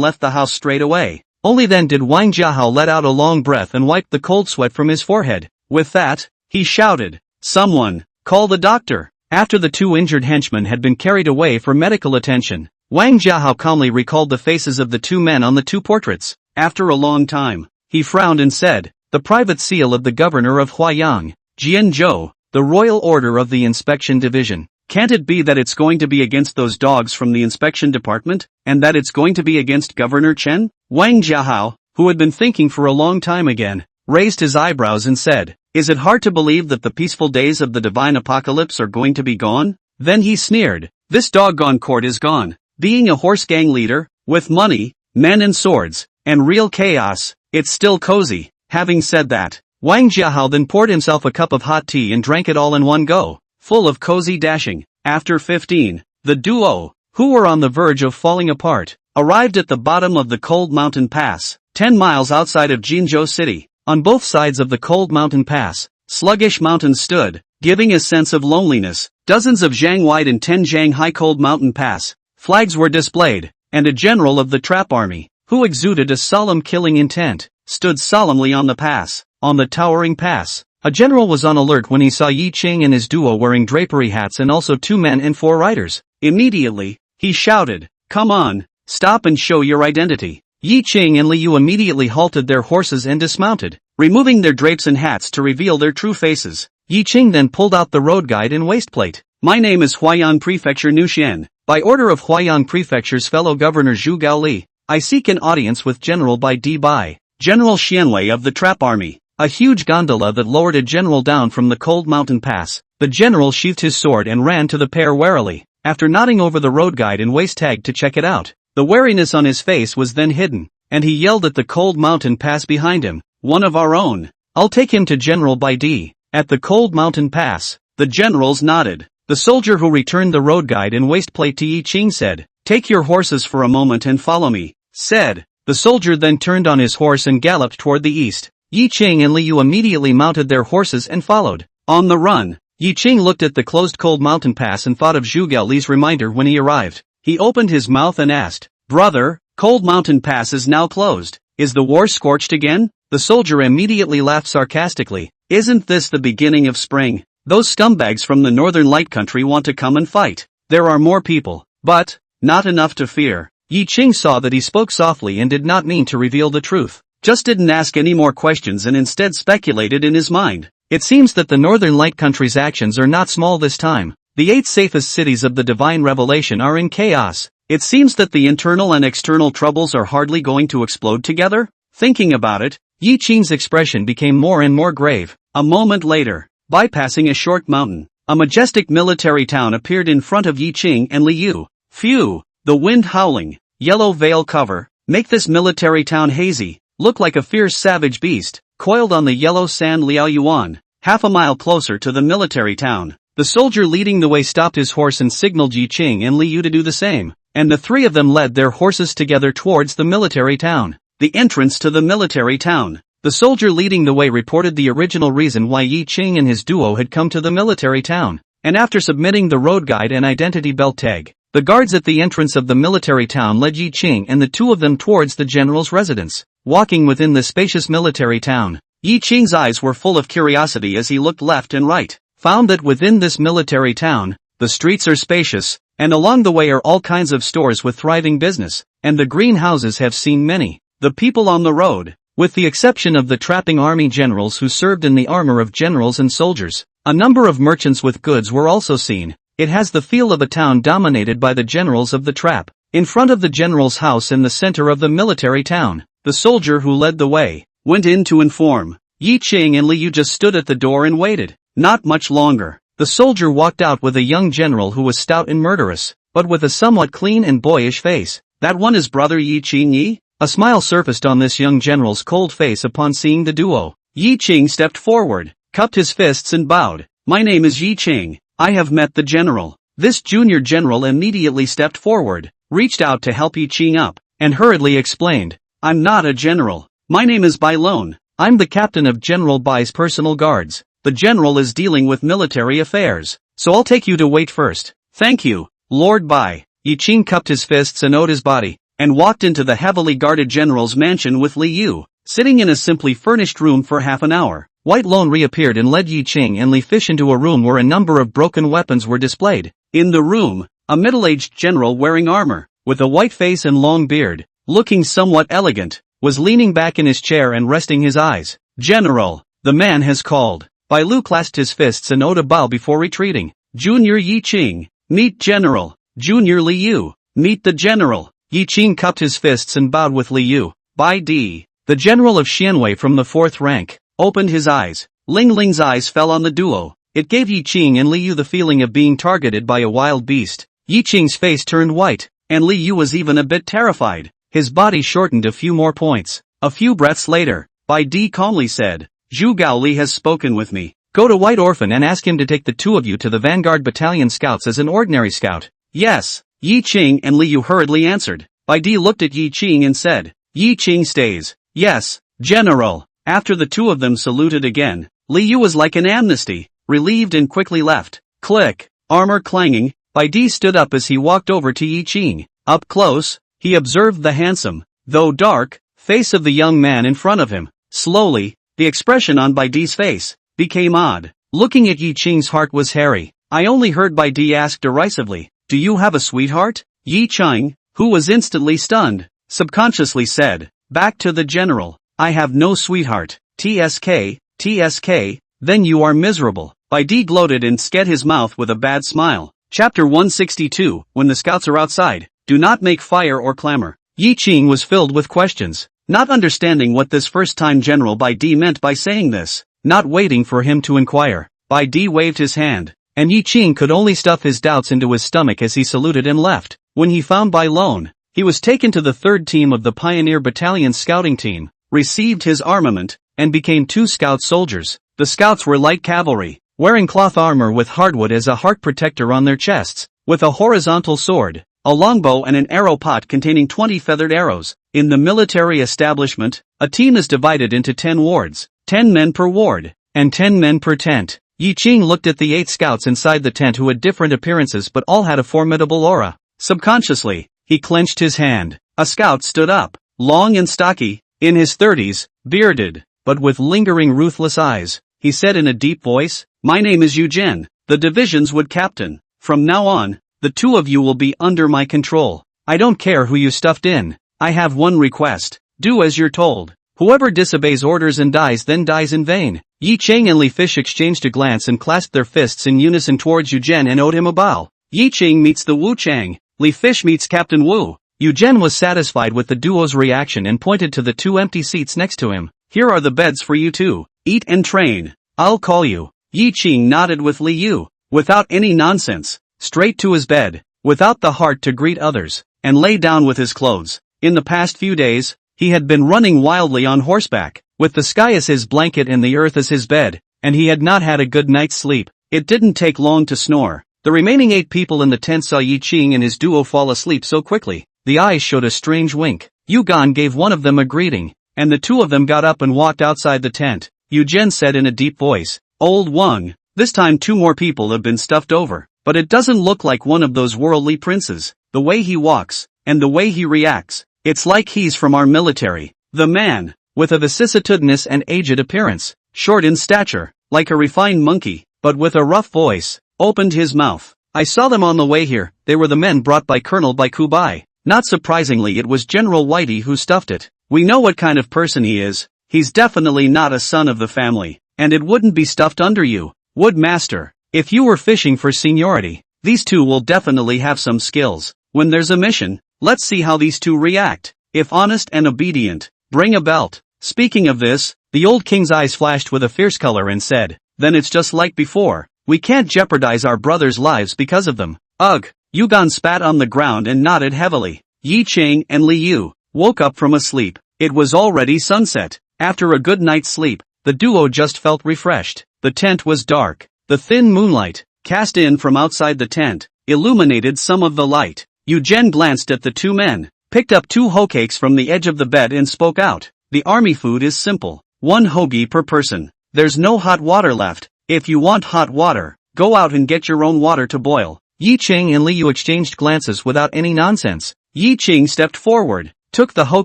left the house straight away. Only then did Wang Jiahao let out a long breath and wipe the cold sweat from his forehead. With that, he shouted, someone, call the doctor. After the 2 injured henchmen had been carried away for medical attention, Wang Jiahao calmly recalled the faces of the 2 men on the 2 portraits. After a long time, he frowned and said, the private seal of the governor of Huayang, Jianzhou, the royal order of the inspection division. Can't it be that it's going to be against those dogs from the inspection department, and that it's going to be against Governor Chen? Wang Jiahao, who had been thinking for a long time again, raised his eyebrows and said, is it hard to believe that the peaceful days of the divine apocalypse are going to be gone? Then he sneered, this doggone court is gone. Being a horse gang leader, with money, men and swords, and real chaos, it's still cozy. Having said that, Wang Jiahao then poured himself a cup of hot tea and drank it all in one go, full of cozy dashing. After 15, the duo, who were on the verge of falling apart, arrived at the bottom of the Cold Mountain Pass, 10 miles outside of Jinzhou City. On both sides of the Cold Mountain Pass, sluggish mountains stood, giving a sense of loneliness. Dozens of zhang wide and 10 zhang high Cold Mountain Pass flags were displayed, and a general of the trap army, who exuded a solemn killing intent, stood solemnly on the pass. On the towering pass, a general was on alert when he saw Yi Qing and his duo wearing drapery hats and also 2 men and 4 riders. Immediately, he shouted, come on, stop and show your identity. Yi Qing and Liu immediately halted their horses and dismounted, removing their drapes and hats to reveal their true faces. Yi Qing then pulled out the road guide and waistplate. My name is Huayang Prefecture Nu Xian. By order of Huayang Prefecture's fellow governor Zhu Gaoli, I seek an audience with General Bai Di Bai, General Xianwei of the Trap Army. A huge gondola that lowered a general down from the Cold Mountain Pass. The general sheathed his sword and ran to the pair warily, after nodding over the road guide and waist tag to check it out. The wariness on his face was then hidden, and he yelled at the Cold Mountain Pass behind him, one of our own. I'll take him to General Bai Di. At the Cold Mountain Pass, the generals nodded. The soldier who returned the road guide and waistplate to Yi Qing said, take your horses for a moment and follow me, said. The soldier then turned on his horse and galloped toward the east. Yi Qing and Liu immediately mounted their horses and followed. On the run, Yi Qing looked at the closed Cold Mountain Pass and thought of Zhu Gaoli's reminder when he arrived. He opened his mouth and asked, brother, Cold Mountain Pass is now closed. Is the war scorched again? The soldier immediately laughed sarcastically. Isn't this the beginning of spring? Those scumbags from the northern light country want to come and fight. There are more people, but not enough to fear. Yi Qing saw that he spoke softly and did not mean to reveal the truth. Just didn't ask any more questions and instead speculated in his mind. It seems that the Northern Light Country's actions are not small this time. The 8 safest cities of the Divine Revelation are in chaos. It seems that the internal and external troubles are hardly going to explode together? Thinking about it, Yi Qing's expression became more and more grave. A moment later, bypassing a short mountain, a majestic military town appeared in front of Yi Qing and Li Yu. Phew! The wind howling, yellow veil cover, make this military town hazy, look like a fierce savage beast, coiled on the yellow sand. Liao Yuan, half a mile closer to the military town. The soldier leading the way stopped his horse and signaled Yi Qing and Li Yu to do the same, and the 3 of them led their horses together towards the military town. The entrance to the military town. The soldier leading the way reported the original reason why Yi Qing and his duo had come to the military town, and after submitting the road guide and identity belt tag, the guards at the entrance of the military town led Yi Qing and the 2 of them towards the general's residence. Walking within the spacious military town, Yi Qing's eyes were full of curiosity as he looked left and right, found that within this military town, the streets are spacious, and along the way are all kinds of stores with thriving business, and the greenhouses have seen many. The people on the road, with the exception of the trapping army generals who served in the armor of generals and soldiers, a number of merchants with goods were also seen. It has the feel of a town dominated by the generals of the trap. In front of the general's house in the center of the military town, the soldier who led the way went in to inform. Yi Qing and Li Yu just stood at the door and waited. Not much longer. The soldier walked out with a young general who was stout and murderous, but with a somewhat clean and boyish face. That one is brother Yi Qing Yi? A smile surfaced on this young general's cold face upon seeing the duo. Yi Qing stepped forward, cupped his fists and bowed. My name is Yi Qing. I have met the general. This junior general immediately stepped forward, reached out to help Yi Qing up, and hurriedly explained. I'm not a general. My name is Bai Lone. I'm the captain of General Bai's personal guards. The general is dealing with military affairs, so I'll take you to wait first. Thank you, Lord Bai. Yi Qing cupped his fists and owed his body, and walked into the heavily guarded general's mansion with Li Yu, sitting in a simply furnished room for half an hour. White Lone reappeared and led Yi Qing and Li Fish into a room where a number of broken weapons were displayed. In the room, a middle-aged general wearing armor, with a white face and long beard, looking somewhat elegant, was leaning back in his chair and resting his eyes. General, the man has called. Bai Lu clasped his fists and owed a bow before retreating. Junior Yi Qing, meet General. Junior Li Yu, meet the general. Yi Qing cupped his fists and bowed with Li Yu. Bai Di, the general of Xianwei from the 4th rank, opened his eyes. Ling Ling's eyes fell on the duo. It gave Yi Qing and Li Yu the feeling of being targeted by a wild beast. Yi Qing's face turned white, and Li Yu was even a bit terrified. His body shortened a few more points. A few breaths later, Bai Di calmly said, Zhu Gaoli has spoken with me. Go to White Orphan and ask him to take the 2 of you to the Vanguard Battalion Scouts as an ordinary scout. Yes, Yi Qing and Li Yu hurriedly answered. Bai Di looked at Yi Qing and said, Yi Qing stays. Yes, General. After the 2 of them saluted again, Li Yu was like an amnesty, relieved and quickly left. Click, armor clanging, Bai Di stood up as he walked over to Yi Qing. Up close, he observed the handsome, though dark, face of the young man in front of him. Slowly, the expression on Bai Di's face became odd. Looking at Yi Qing's heart was hairy. I only heard Bai Di ask derisively, do you have a sweetheart? Yi Qing, who was instantly stunned, subconsciously said, back to the general, I have no sweetheart. TSK, then you are miserable. Bai Di gloated and sket his mouth with a bad smile. Chapter 162, when the scouts are outside, do not make fire or clamor. Yi Qing was filled with questions, not understanding what this first-time General Bai Di meant by saying this. Not waiting for him to inquire, Bai Di waved his hand, and Yi Qing could only stuff his doubts into his stomach as he saluted and left. When he found Bai Lone, he was taken to the 3rd team of the Pioneer Battalion scouting team, received his armament, and became 2 scout soldiers. The scouts were light cavalry, wearing cloth armor with hardwood as a heart protector on their chests, with a horizontal sword, a longbow and an arrow pot containing 20 feathered arrows. In the military establishment, a team is divided into 10 wards, 10 men per ward, and 10 men per tent. Yi Qing looked at the 8 scouts inside the tent who had different appearances but all had a formidable aura. Subconsciously, he clenched his hand. A scout stood up, long and stocky, in his 30s, bearded, but with lingering ruthless eyes. He said in a deep voice, my name is Yu Zhen, the division's wood captain. From now on, the 2 of you will be under my control. I don't care who you stuffed in. I have one request. Do as you're told. Whoever disobeys orders and dies then dies in vain. Yi Ching and Li Fish exchanged a glance and clasped their fists in unison towards Yu Zhen and owed him a bow. Yi Ching meets the Wu Chang. Li Fish meets Captain Wu. Yu Zhen was satisfied with the duo's reaction and pointed to the two empty seats next to him. Here are the beds for you two. Eat and train. I'll call you. Yi Ching nodded with Li Yu. Without any nonsense. Straight to his bed. Without the heart to greet others. And lay down with his clothes. In the past few days, he had been running wildly on horseback, with the sky as his blanket and the earth as his bed, and he had not had a good night's sleep. It didn't take long to snore. The remaining 8 people in the tent saw Yi Ching and his duo fall asleep so quickly. The eyes showed a strange wink. Yu Gan gave one of them a greeting, and the two of them got up and walked outside the tent. Yu Zhen said in a deep voice, "Old Wang, this time 2 more people have been stuffed over, but it doesn't look like one of those worldly princes. The way he walks, and the way he reacts. It's like he's from our military." The man, with a vicissitudinous and aged appearance, short in stature, like a refined monkey, but with a rough voice, opened his mouth. "I saw them on the way here. They were the men brought by Colonel Kubai. Not surprisingly, it was General Whitey who stuffed it. We know what kind of person he is. He's definitely not a son of the family, and it wouldn't be stuffed under you, would master. If you were fishing for seniority, these two will definitely have some skills. When there's a mission, let's see how these two react. If honest and obedient, bring a belt." Speaking of this, the old king's eyes flashed with a fierce color and said, "Then it's just like before. We can't jeopardize our brothers' lives because of them." Ugh! Yu Gan spat on the ground and nodded heavily. Yi Ching and Li Yu woke up from a sleep. It was already sunset. After a good night's sleep, the duo just felt refreshed. The tent was dark. The thin moonlight, cast in from outside the tent, illuminated some of the light. Yu Zhen glanced at the 2 men, picked up 2 hoe cakes from the edge of the bed and spoke out. "The army food is simple. 1 hoagie per person. There's no hot water left. If you want hot water, go out and get your own water to boil." Yi Ching and Li Yu exchanged glances without any nonsense. Yi Ching stepped forward, took the hoe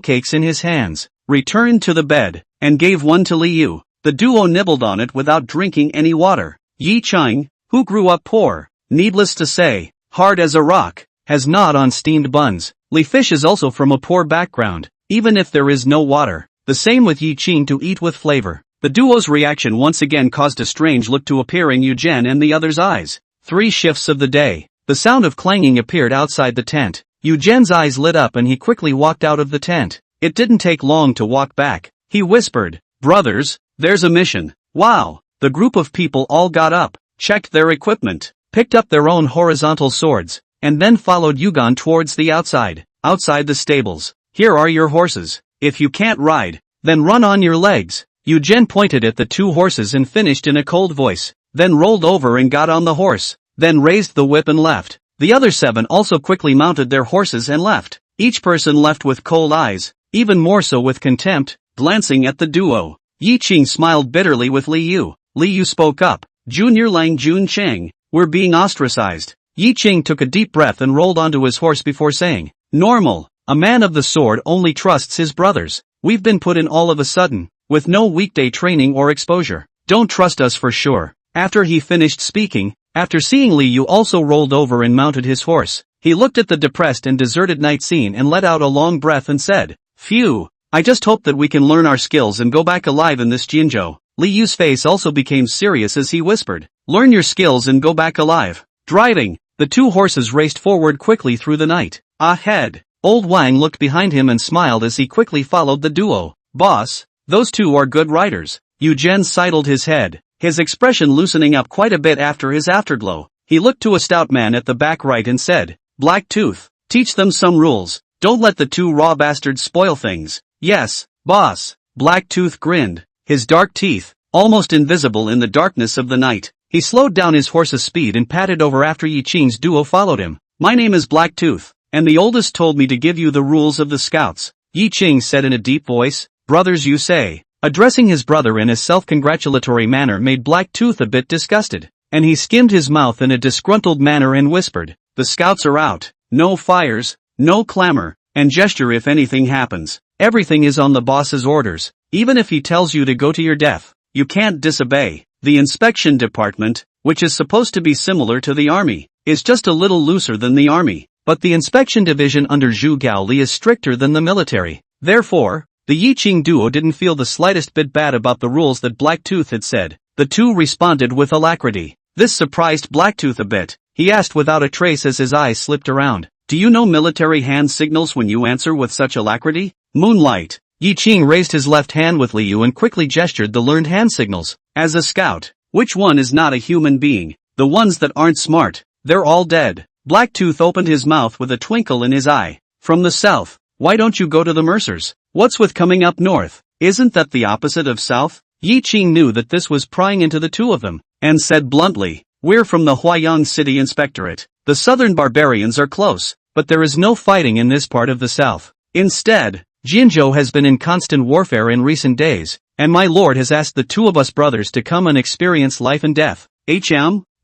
cakes in his hands, returned to the bed, and gave one to Li Yu. The duo nibbled on it without drinking any water. Yi Ching, who grew up poor, needless to say, hard as a rock, has gnawed on steamed buns. Li Fish is also from a poor background, even if there is no water. The same with Yi Ching, to eat with flavor. The duo's reaction once again caused a strange look to appear in Yu Zhen and the other's eyes. 3 shifts of the day. The sound of clanging appeared outside the tent. Yu Zhen's eyes lit up and he quickly walked out of the tent. It didn't take long to walk back. He whispered, "Brothers, there's a mission." Wow! The group of people all got up, checked their equipment, picked up their own horizontal swords, and then followed Yu Gan towards the outside the stables. "Here are your horses. If you can't ride, then run on your legs." Yu Zhen pointed at the 2 horses and finished in a cold voice, then rolled over and got on the horse, then raised the whip and left. The other 7 also quickly mounted their horses and left. Each person left with cold eyes, even more so with contempt, glancing at the duo. Yi Ching smiled bitterly with Li Yu. Li Yu spoke up, "Junior Lang Jun Cheng, we're being ostracized." Yi Ching took a deep breath and rolled onto his horse before saying, "Normal. A man of the sword only trusts his brothers. We've been put in all of a sudden, with no weekday training or exposure. Don't trust us for sure." After he finished speaking, after seeing Li Yu also rolled over and mounted his horse, he looked at the depressed and deserted night scene and let out a long breath and said, "Phew, I just hope that we can learn our skills and go back alive in this Jinzhou." Li Yu's face also became serious as he whispered, "Learn your skills and go back alive." Driving, the 2 horses raced forward quickly through the night. Ahead, Old Wang looked behind him and smiled as he quickly followed the duo. "Boss, those 2 are good riders." Yu Zhen sidled his head, his expression loosening up quite a bit after his afterglow. He looked to a stout man at the back right and said, "Black Tooth, teach them some rules. Don't let the 2 raw bastards spoil things." "Yes, boss." Black Tooth grinned, his dark teeth, almost invisible in the darkness of the night. He slowed down his horse's speed and padded over after Yi Ching's duo followed him. "My name is Black Tooth, and the oldest told me to give you the rules of the scouts." Yi Ching said in a deep voice, "Brothers you say." Addressing his brother in a self-congratulatory manner made Black Tooth a bit disgusted, and he skimmed his mouth in a disgruntled manner and whispered, "The scouts are out. No fires, no clamor, and gesture if anything happens. Everything is on the boss's orders. Even if he tells you to go to your death, you can't disobey." The inspection department, which is supposed to be similar to the army, is just a little looser than the army, but the inspection division under Zhu Gaoli is stricter than the military. Therefore, the Yi Qing duo didn't feel the slightest bit bad about the rules that Blacktooth had said. The two responded with alacrity. This surprised Blacktooth a bit. He asked without a trace as his eyes slipped around. Do you know military hand signals when you answer with such alacrity? Moonlight. Yi Qing raised his left hand with Liu and quickly gestured the learned hand signals. As a scout, which one is not a human being? The ones that aren't smart. They're all dead. Blacktooth opened his mouth with a twinkle in his eye. From the south. Why don't you go to the Mercers? What's with coming up north? Isn't that the opposite of south? Yi Qing knew that this was prying into the two of them, and said bluntly, we're from the Huayang City Inspectorate. The southern barbarians are close, but there is no fighting in this part of the south. Instead, Jinzhou has been in constant warfare in recent days, and my lord has asked the two of us brothers to come and experience life and death.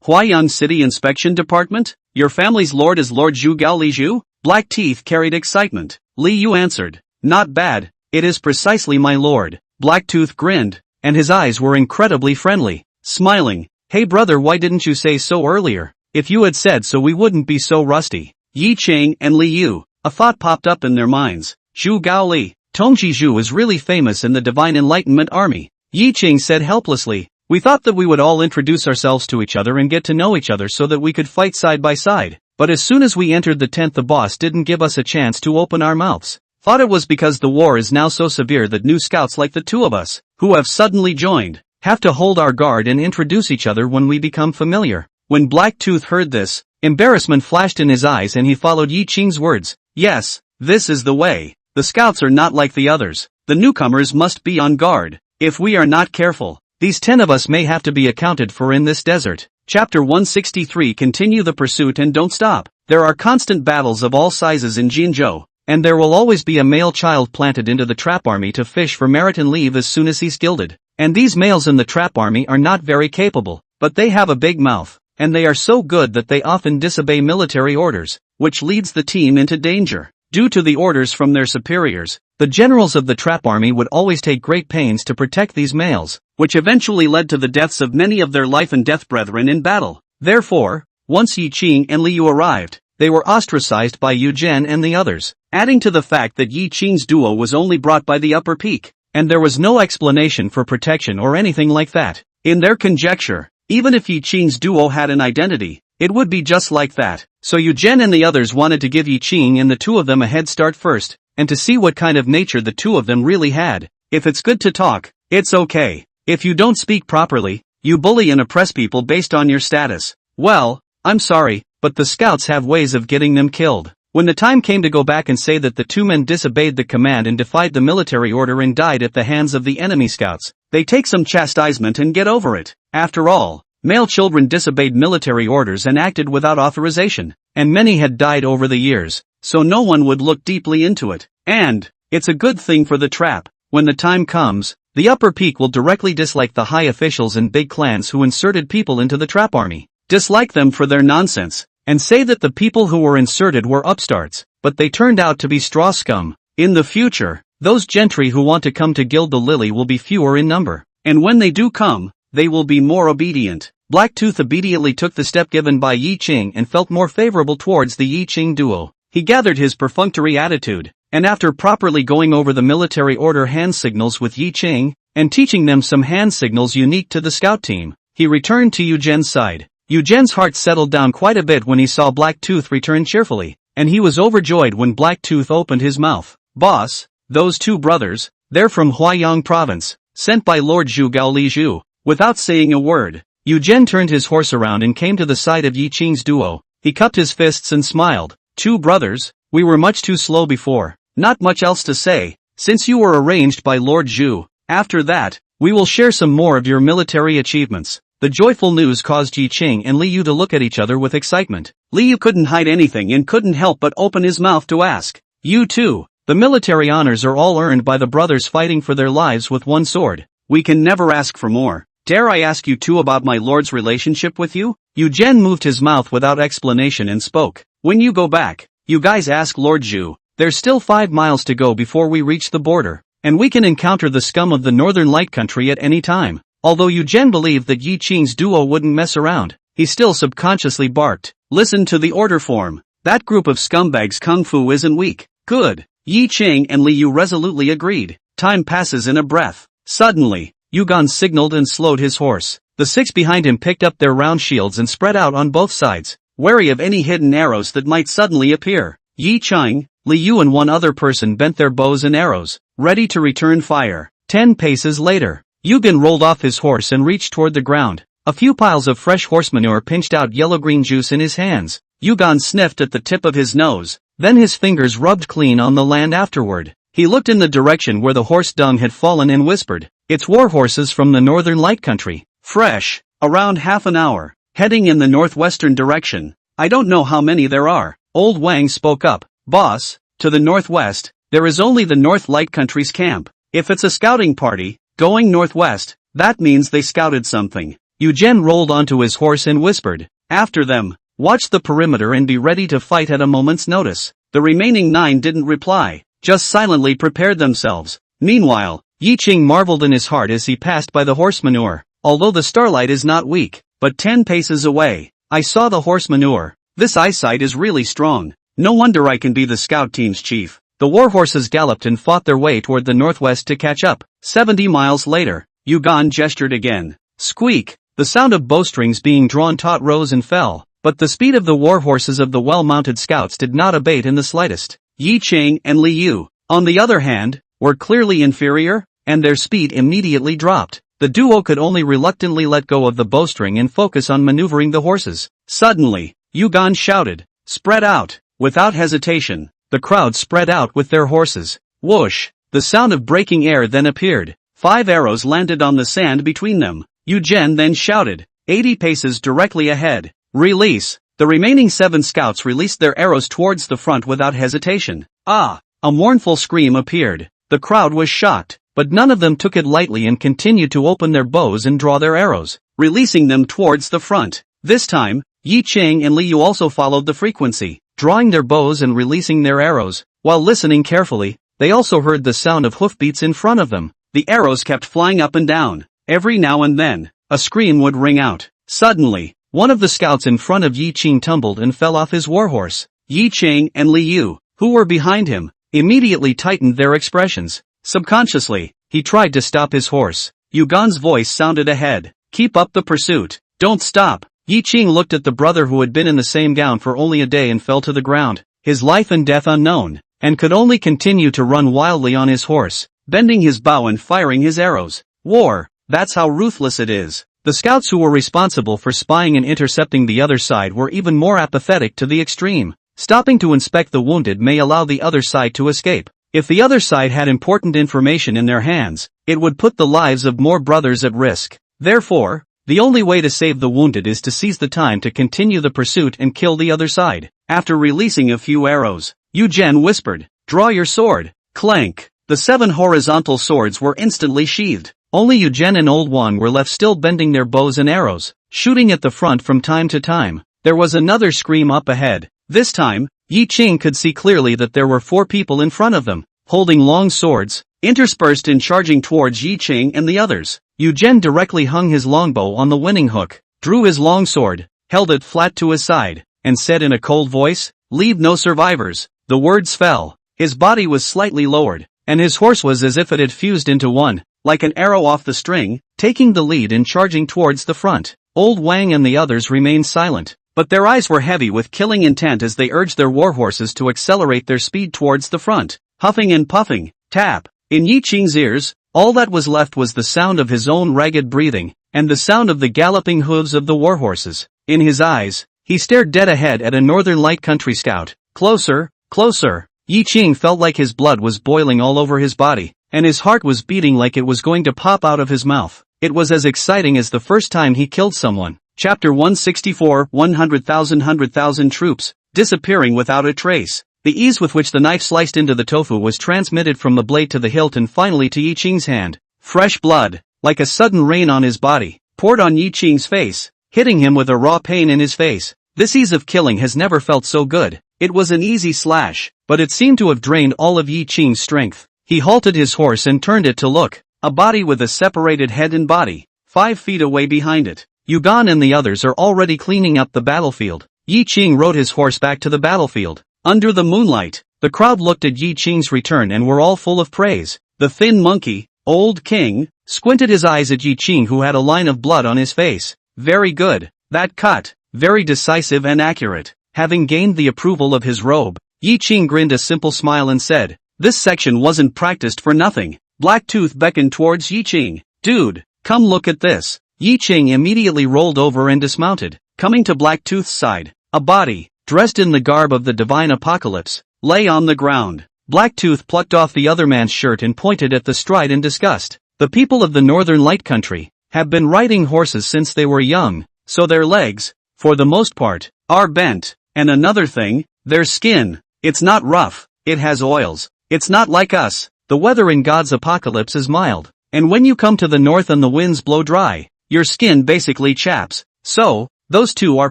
Huayang City Inspection Department? Your family's lord is Lord Zhu Gaoliju? Black Teeth carried excitement. Li Yu answered, not bad, it is precisely my lord. Blacktooth grinned, and his eyes were incredibly friendly. Smiling, hey brother, why didn't you say so earlier? If you had said so we wouldn't be so rusty. Yi Qing and Li Yu, a thought popped up in their minds. Zhu Gaoli, Tongji Zhu is really famous in the Divine Enlightenment Army. Yi Qing said helplessly, we thought that we would all introduce ourselves to each other and get to know each other so that we could fight side by side. But as soon as we entered the tent the boss didn't give us a chance to open our mouths. Thought it was because the war is now so severe that new scouts like the two of us, who have suddenly joined, have to hold our guard and introduce each other when we become familiar. When Blacktooth heard this, embarrassment flashed in his eyes and he followed Yi Qing's words. Yes, this is the way. The scouts are not like the others. The newcomers must be on guard. If we are not careful, these 10 of us may have to be accounted for in this desert. Chapter 163. Continue the pursuit and don't stop. There are constant battles of all sizes in Jinzhou, and there will always be a male child planted into the trap army to fish for merit and leave as soon as he's gilded. And these males in the trap army are not very capable, but they have a big mouth, and they are so good that they often disobey military orders, which leads the team into danger. Due to the orders from their superiors, the generals of the trap army would always take great pains to protect these males, which eventually led to the deaths of many of their life and death brethren in battle. Therefore, once Yi Qing and Li Yu arrived, they were ostracized by Yu Zhen and the others, adding to the fact that Yi Qing's duo was only brought by the upper peak, and there was no explanation for protection or anything like that. In their conjecture, even if Yi Qing's duo had an identity, it would be just like that. So Yu Zhen and the others wanted to give Yi Qing and the two of them a head start first, and to see what kind of nature the two of them really had. If it's good to talk, it's okay. If you don't speak properly, you bully and oppress people based on your status. Well, I'm sorry, but the scouts have ways of getting them killed. When the time came to go back and say that the two men disobeyed the command and defied the military order and died at the hands of the enemy scouts, they take some chastisement and get over it. After all, male children disobeyed military orders and acted without authorization, and many had died over the years, so no one would look deeply into it. And it's a good thing for the trap. When the time comes, the upper peak will directly dislike the high officials and big clans who inserted people into the trap army, dislike them for their nonsense, and say that the people who were inserted were upstarts, but they turned out to be straw scum. In the future, those gentry who want to come to gild the lily will be fewer in number, and when they do come, they will be more obedient. Blacktooth obediently took the step given by Yi Qing and felt more favorable towards the Yi Qing duo. He gathered his perfunctory attitude, and after properly going over the military order hand signals with Yi Qing, and teaching them some hand signals unique to the scout team, he returned to Yu Zhen's side. Yu Zhen's heart settled down quite a bit when he saw Blacktooth return cheerfully, and he was overjoyed when Blacktooth opened his mouth. Boss, those two brothers, they're from Huayang province, sent by Lord Zhu Gaoliju. Without saying a word, Yu Zhen turned his horse around and came to the side of Yi Qing's duo. He cupped his fists and smiled. Two brothers, we were much too slow before. Not much else to say, since you were arranged by Lord Zhu. After that, we will share some more of your military achievements. The joyful news caused Yi Qing and Li Yu to look at each other with excitement. Li Yu couldn't hide anything and couldn't help but open his mouth to ask. You too. The military honors are all earned by the brothers fighting for their lives with one sword. We can never ask for more. Dare I ask you too about my lord's relationship with you? Yu Zhen moved his mouth without explanation and spoke. When you go back, you guys ask Lord Zhu. There's still 5 miles to go before we reach the border, and we can encounter the scum of the Northern Light Country at any time. Although Yu Zhen believed that Yi Qing's duo wouldn't mess around, he still subconsciously barked. Listen to the order form. That group of scumbags kung fu isn't weak. Good. Yi Ching and Li Yu resolutely agreed. Time passes in a breath. Suddenly, Yugon signaled and slowed his horse. The six behind him picked up their round shields and spread out on both sides, wary of any hidden arrows that might suddenly appear. Yi Ching, Li Yu and one other person bent their bows and arrows, ready to return fire. 10 paces later, Yugon rolled off his horse and reached toward the ground. A few piles of fresh horse manure pinched out yellow-green juice in his hands. Yugon sniffed at the tip of his nose, then his fingers rubbed clean on the land afterward. He looked in the direction where the horse dung had fallen and whispered, "It's war horses from the northern light country. Fresh. Around half an hour. Heading in the northwestern direction. I don't know how many there are." Old Wang spoke up. "Boss, to the northwest, there is only the North Light Country's camp. If it's a scouting party, going northwest, that means they scouted something." Eugen rolled onto his horse and whispered, "After them. Watch the perimeter and be ready to fight at a moment's notice." The remaining 9 didn't reply, just silently prepared themselves. Meanwhile, Yi Ching marveled in his heart as he passed by the horse manure. Although the starlight is not weak, but 10 paces away, I saw the horse manure. This eyesight is really strong. No wonder I can be the scout team's chief. The war horses galloped and fought their way toward the northwest to catch up. 70 miles later, Yugon gestured again. Squeak! The sound of bowstrings being drawn taut rose and fell, but the speed of the war horses of the well-mounted scouts did not abate in the slightest. Yi Ching and Li Yu, on the other hand, were clearly inferior, and their speed immediately dropped. The duo could only reluctantly let go of the bowstring and focus on maneuvering the horses. Suddenly, Yugon shouted, "Spread out!" Without hesitation, the crowd spread out with their horses. Whoosh! The sound of breaking air then appeared. 5 arrows landed on the sand between them. Eugen then shouted, 80 paces directly ahead. Release! The remaining 7 scouts released their arrows towards the front without hesitation. Ah! A mournful scream appeared. The crowd was shocked, but none of them took it lightly and continued to open their bows and draw their arrows, releasing them towards the front. This time, Yi Ching and Li Yu also followed the frequency, drawing their bows and releasing their arrows. While listening carefully, they also heard the sound of hoofbeats in front of them. The arrows kept flying up and down. Every now and then, a scream would ring out. Suddenly, one of the scouts in front of Yi Ching tumbled and fell off his warhorse. Yi Ching and Li Yu, who were behind him, immediately tightened their expressions. Subconsciously, he tried to stop his horse. Yugon's voice sounded ahead. "Keep up the pursuit. Don't stop." Yi Ching looked at the brother who had been in the same gown for only a day and fell to the ground, his life and death unknown, and could only continue to run wildly on his horse, bending his bow and firing his arrows. War, that's how ruthless it is. The scouts who were responsible for spying and intercepting the other side were even more apathetic to the extreme. Stopping to inspect the wounded may allow the other side to escape. If the other side had important information in their hands, it would put the lives of more brothers at risk. Therefore, the only way to save the wounded is to seize the time to continue the pursuit and kill the other side. After releasing a few arrows, Eugen whispered, "Draw your sword." Clank! The 7 horizontal swords were instantly sheathed. Only Eugen and Old Wang were left still bending their bows and arrows, shooting at the front from time to time. There was another scream up ahead. This time, Yi Ching could see clearly that there were 4 people in front of them, holding long swords, interspersed in charging towards Yi Ching and the others. Eugen directly hung his longbow on the winning hook, drew his longsword, held it flat to his side, and said in a cold voice, "Leave no survivors." The words fell. His body was slightly lowered, and his horse was as if it had fused into one, like an arrow off the string, taking the lead and charging towards the front. Old Wang and the others remained silent, but their eyes were heavy with killing intent as they urged their warhorses to accelerate their speed towards the front. Huffing and puffing, tap. In Yi Ching's ears, all that was left was the sound of his own ragged breathing, and the sound of the galloping hooves of the warhorses. In his eyes, he stared dead ahead at a northern light country scout. Closer, closer. Yi Ching felt like his blood was boiling all over his body, and his heart was beating like it was going to pop out of his mouth. It was as exciting as the first time he killed someone. Chapter 164, 100,000 troops, disappearing without a trace. The ease with which the knife sliced into the tofu was transmitted from the blade to the hilt and finally to Yi Ching's hand. Fresh blood, like a sudden rain on his body, poured on Yi Ching's face, hitting him with a raw pain in his face. This ease of killing has never felt so good. It was an easy slash, but it seemed to have drained all of Yi Ching's strength. He halted his horse and turned it to look. A body with a separated head and body, 5 feet away behind it. Yugon and the others are already cleaning up the battlefield. Yi Qing rode his horse back to the battlefield. Under the moonlight, the crowd looked at Yi Qing's return and were all full of praise. The thin monkey, Old King, squinted his eyes at Yi Qing, who had a line of blood on his face. Very good. That cut, very decisive and accurate. Having gained the approval of his robe, Yi Qing grinned a simple smile and said, "This section wasn't practiced for nothing." Blacktooth beckoned towards Yi Qing. "Dude, come look at this." Yi Qing immediately rolled over and dismounted. Coming to Blacktooth's side, a body, dressed in the garb of the divine apocalypse, lay on the ground. Blacktooth plucked off the other man's shirt and pointed at the stride in disgust. The people of the Northern Light Country have been riding horses since they were young, so their legs, for the most part, are bent. And another thing, their skin, it's not rough, it has oils. It's not like us. The weather in God's apocalypse is mild, and when you come to the north and the winds blow dry, your skin basically chaps. So, those two are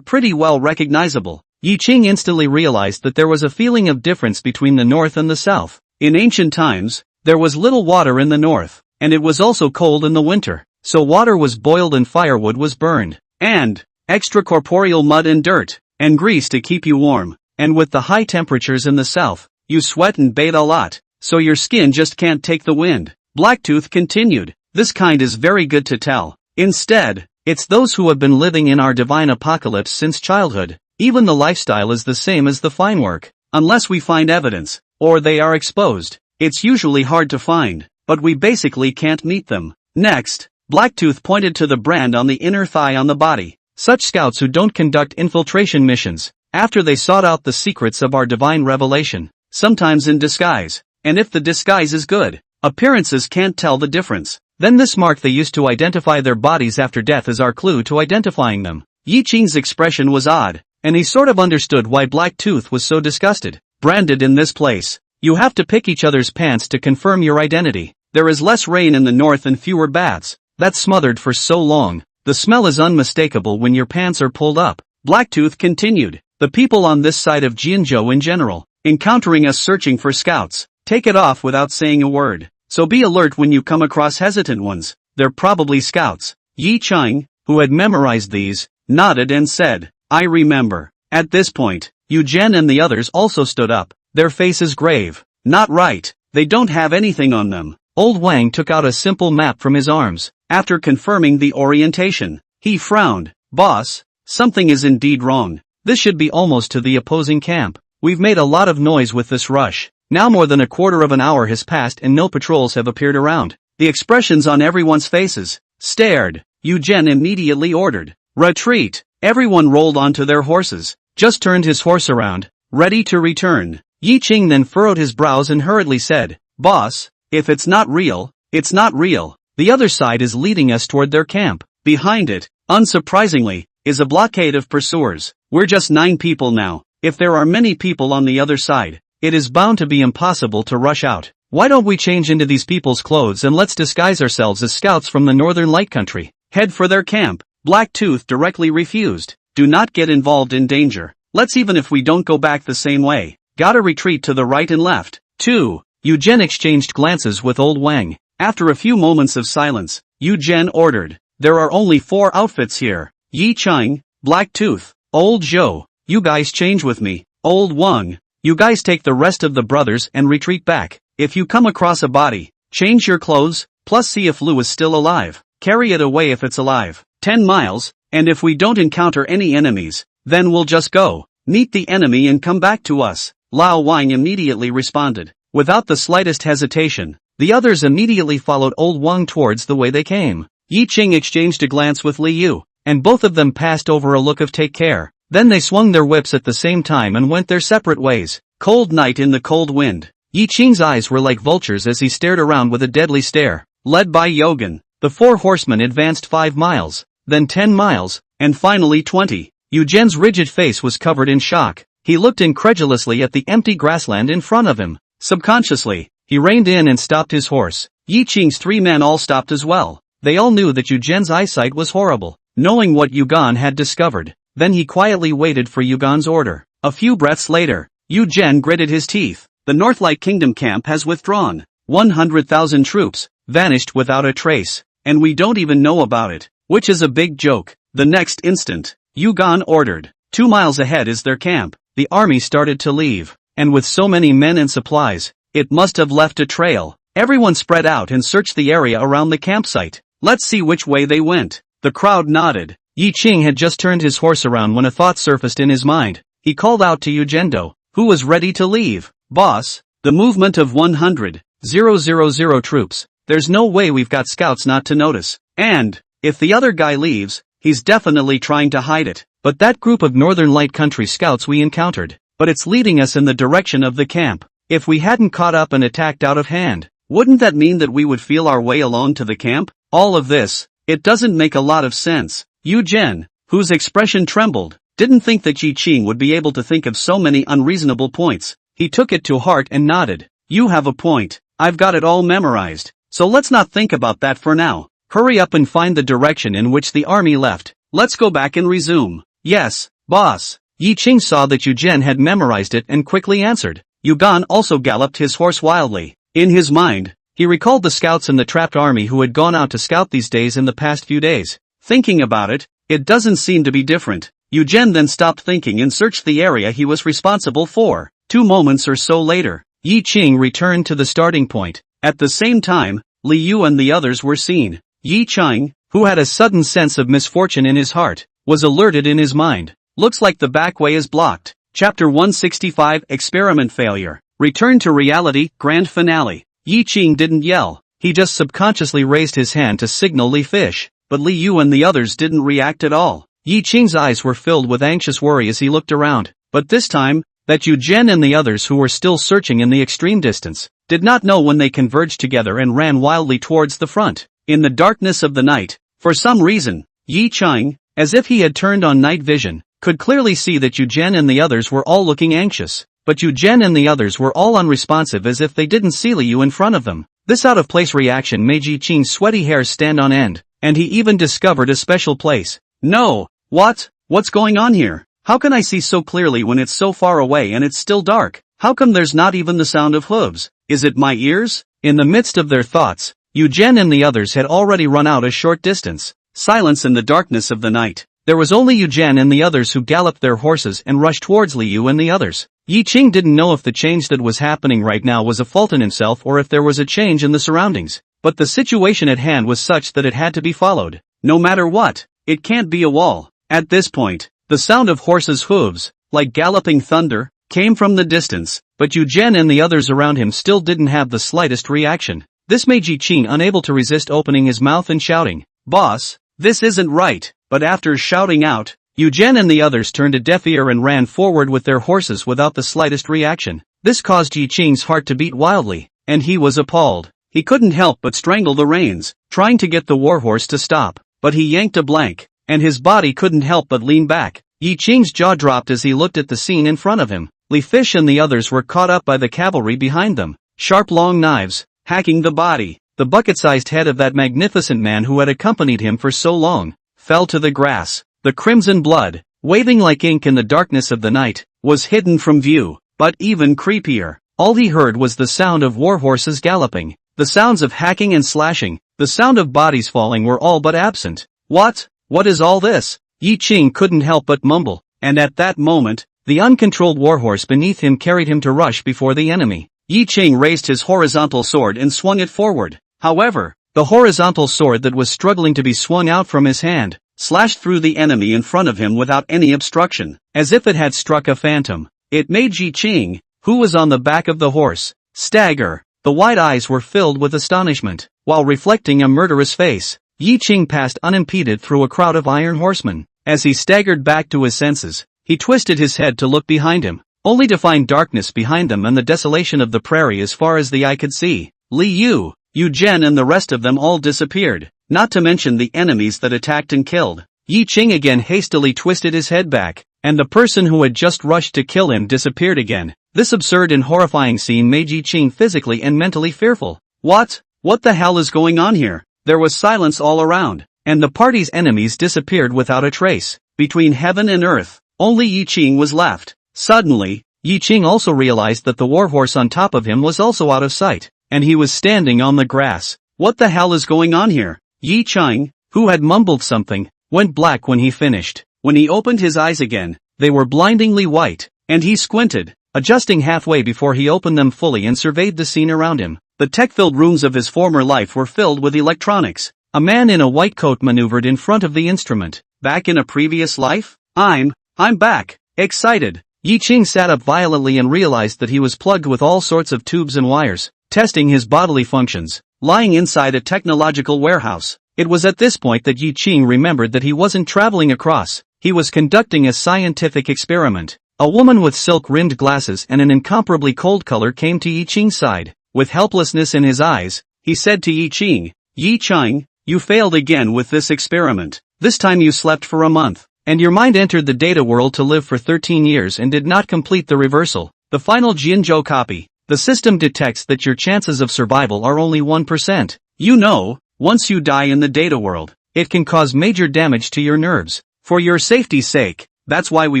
pretty well recognizable. Yi Qing instantly realized that there was a feeling of difference between the north and the south. In ancient times, there was little water in the north, and it was also cold in the winter, so water was boiled and firewood was burned, and extracorporeal mud and dirt, and grease to keep you warm. And with the high temperatures in the south, you sweat and bathe a lot, so your skin just can't take the wind. Blacktooth continued, "This kind is very good to tell. Instead, it's those who have been living in our divine apocalypse since childhood. Even the lifestyle is the same as the fine work. Unless we find evidence, or they are exposed, it's usually hard to find, but we basically can't meet them." Next, Blacktooth pointed to the brand on the inner thigh on the body. Such scouts who don't conduct infiltration missions, after they sought out the secrets of our divine revelation, sometimes in disguise, and if the disguise is good, appearances can't tell the difference. Then this mark they used to identify their bodies after death is our clue to identifying them. Yi Qing's expression was odd, and he sort of understood why Blacktooth was so disgusted. "Branded in this place. You have to pick each other's pants to confirm your identity. There is less rain in the north and fewer baths. That's smothered for so long. The smell is unmistakable when your pants are pulled up." Blacktooth continued, "The people on this side of Jianzhou in general, encountering us searching for scouts, take it off without saying a word. So be alert when you come across hesitant ones. They're probably scouts." Yi Qing, who had memorized these, nodded and said, "I remember." At this point, Yu Zhen and the others also stood up, their faces grave. "Not right. They don't have anything on them." Old Wang took out a simple map from his arms. After confirming the orientation, he frowned. "Boss, something is indeed wrong. This should be almost to the opposing camp. We've made a lot of noise with this rush. Now more than a quarter of an hour has passed and no patrols have appeared around." The expressions on everyone's faces stared. Yu Zhen immediately ordered, "Retreat." Everyone rolled onto their horses, just turned his horse around, ready to return. Yi Qing then furrowed his brows and hurriedly said, "Boss, if it's not real, it's not real. The other side is leading us toward their camp. Behind it, unsurprisingly, is a blockade of pursuers. We're just 9 people now. If there are many people on the other side, it is bound to be impossible to rush out. Why don't we change into these people's clothes and let's disguise ourselves as scouts from the Northern Light Country? Head for their camp." Blacktooth directly refused. "Do not get involved in danger. Let's even if we don't go back the same way. Gotta retreat to the right and left." 2. Yu Zhen exchanged glances with Old Wang. After a few moments of silence, Yu Zhen ordered, "There are only 4 outfits here. Yi Qing, Blacktooth, Old Zhou, you guys change with me. Old Wang, you guys take the rest of the brothers and retreat back. If you come across a body, change your clothes, plus see if Lu is still alive. Carry it away if it's alive. 10 miles, and if we don't encounter any enemies, then we'll just go, meet the enemy and come back to us." Lao Wang immediately responded. Without the slightest hesitation, the others immediately followed Old Wang towards the way they came. Yi Qing exchanged a glance with Li Yu, and both of them passed over a look of take care. Then they swung their whips at the same time and went their separate ways. Cold night in the cold wind. Yi Qing's eyes were like vultures as he stared around with a deadly stare. Led by Yogan, the 4 horsemen advanced 5 miles, then 10 miles, and finally 20. Yu Zhen's rigid face was covered in shock. He looked incredulously at the empty grassland in front of him. Subconsciously, he reined in and stopped his horse. Yi Qing's 3 men all stopped as well. They all knew that Yu Zhen's eyesight was horrible, knowing what Yugan had discovered. Then he quietly waited for Yugan's order. A few breaths later, Yu Zhen gritted his teeth. "The Northlight Kingdom camp has withdrawn. 100,000 troops, vanished without a trace, and we don't even know about it, which is a big joke." The next instant, Yugan ordered, 2 miles ahead is their camp. The army started to leave, and with so many men and supplies, it must have left a trail. Everyone spread out and searched the area around the campsite. Let's see which way they went. The crowd nodded. Yi Qing had just turned his horse around when a thought surfaced in his mind. He called out to Eugendo, who was ready to leave. Boss, the movement of 100,000 troops. There's no way we've got scouts not to notice. And, if the other guy leaves, he's definitely trying to hide it. But that group of Northern Light Country scouts we encountered. But it's leading us in the direction of the camp. If we hadn't caught up and attacked out of hand, wouldn't that mean that we would feel our way alone to the camp? All of this, it doesn't make a lot of sense. Yu Zhen, whose expression trembled, didn't think that Yi Qing would be able to think of so many unreasonable points. He took it to heart and nodded. You have a point. I've got it all memorized. So let's not think about that for now. Hurry up and find the direction in which the army left. Let's go back and resume. Yes, boss. Yi Qing saw that Yu Zhen had memorized it and quickly answered. Yu Gan also galloped his horse wildly. In his mind, he recalled the scouts in the trapped army who had gone out to scout these days in the past few days. Thinking about it, it doesn't seem to be different. Yu Zhen then stopped thinking and searched the area he was responsible for. 2 moments or so later, Yi Qing returned to the starting point. At the same time, Li Yu and the others were seen. Yi Qing, who had a sudden sense of misfortune in his heart, was alerted in his mind. Looks like the back way is blocked. Chapter 165 Experiment Failure. Return to Reality, Grand Finale. Yi Qing didn't yell. He just subconsciously raised his hand to signal Li Fish, but Li Yu and the others didn't react at all. Yi Qing's eyes were filled with anxious worry as he looked around, but this time, that Yu Zhen and the others who were still searching in the extreme distance, did not know when they converged together and ran wildly towards the front. In the darkness of the night, for some reason, Yi Qing, as if he had turned on night vision, could clearly see that Yu Zhen and the others were all looking anxious. But Yu Zhen and the others were all unresponsive as if they didn't see Li Yu in front of them. This out-of-place reaction made Yi Qing's sweaty hairs stand on end, and he even discovered a special place. No, what's going on here? How can I see so clearly when it's so far away and it's still dark? How come there's not even the sound of hooves? Is it my ears? In the midst of their thoughts, Yu Zhen and the others had already run out a short distance. Silence in the darkness of the night. There was only Yu Zhen and the others who galloped their horses and rushed towards Li Yu and the others. Yi Qing didn't know if the change that was happening right now was a fault in himself or if there was a change in the surroundings. But the situation at hand was such that it had to be followed. No matter what, it can't be a wall. At this point, the sound of horses' hooves, like galloping thunder, came from the distance, but Yu Zhen and the others around him still didn't have the slightest reaction. This made Yi Qing unable to resist opening his mouth and shouting, "Boss, this isn't right." But after shouting out, Yu Zhen and the others turned a deaf ear and ran forward with their horses without the slightest reaction. This caused Yi Qing's heart to beat wildly, and he was appalled. He couldn't help but strangle the reins, trying to get the warhorse to stop, but he yanked a blank, and his body couldn't help but lean back. Yi Qing's jaw dropped as he looked at the scene in front of him. Li Fish and the others were caught up by the cavalry behind them, sharp long knives, hacking the body. The bucket-sized head of that magnificent man who had accompanied him for so long fell to the grass. The crimson blood, waving like ink in the darkness of the night, was hidden from view. But even creepier, all he heard was the sound of warhorses galloping. The sounds of hacking and slashing, the sound of bodies falling were all but absent. What is all this? Yi Qing couldn't help but mumble, and at that moment, the uncontrolled warhorse beneath him carried him to rush before the enemy. Yi Qing raised his horizontal sword and swung it forward. However, the horizontal sword that was struggling to be swung out from his hand, slashed through the enemy in front of him without any obstruction, as if it had struck a phantom. It made Yi Qing, who was on the back of the horse, stagger. The wide eyes were filled with astonishment, while reflecting a murderous face. Yi Qing passed unimpeded through a crowd of iron horsemen. As he staggered back to his senses, he twisted his head to look behind him, only to find darkness behind them and the desolation of the prairie as far as the eye could see. Li Yu, Yu Zhen and the rest of them all disappeared, not to mention the enemies that attacked and killed. Yi Qing again hastily twisted his head back, and the person who had just rushed to kill him disappeared again. This absurd and horrifying scene made Yi Qing physically and mentally fearful. What the hell is going on here? There was silence all around, and the party's enemies disappeared without a trace. Between heaven and earth, only Yi Qing was left. Suddenly, Yi Qing also realized that the warhorse on top of him was also out of sight, and he was standing on the grass. What the hell is going on here? Yi Qing, who had mumbled something, went black when he finished. When he opened his eyes again, They were blindingly white, and he squinted, adjusting halfway before he opened them fully and surveyed the scene around him. The tech-filled rooms of his former life were filled with electronics. A man in a white coat maneuvered in front of the instrument. Back in a previous life? I'm back. Excited. Yi Qing sat up violently and realized that he was plugged with all sorts of tubes and wires, testing his bodily functions, lying inside a technological warehouse. It was at this point that Yi Qing remembered that he wasn't traveling across, he was conducting a scientific experiment. A woman with silk-rimmed glasses and an incomparably cold color came to Yi Qing's side. With helplessness in his eyes, he said to Yi Qing, "Yi Qing, you failed again with this experiment. This time you slept for a month, and your mind entered the data world to live for 13 years and did not complete the reversal, the final Jinzhou copy. The system detects that your chances of survival are only 1%. You know, once you die in the data world, it can cause major damage to your nerves. For your safety's sake, that's why we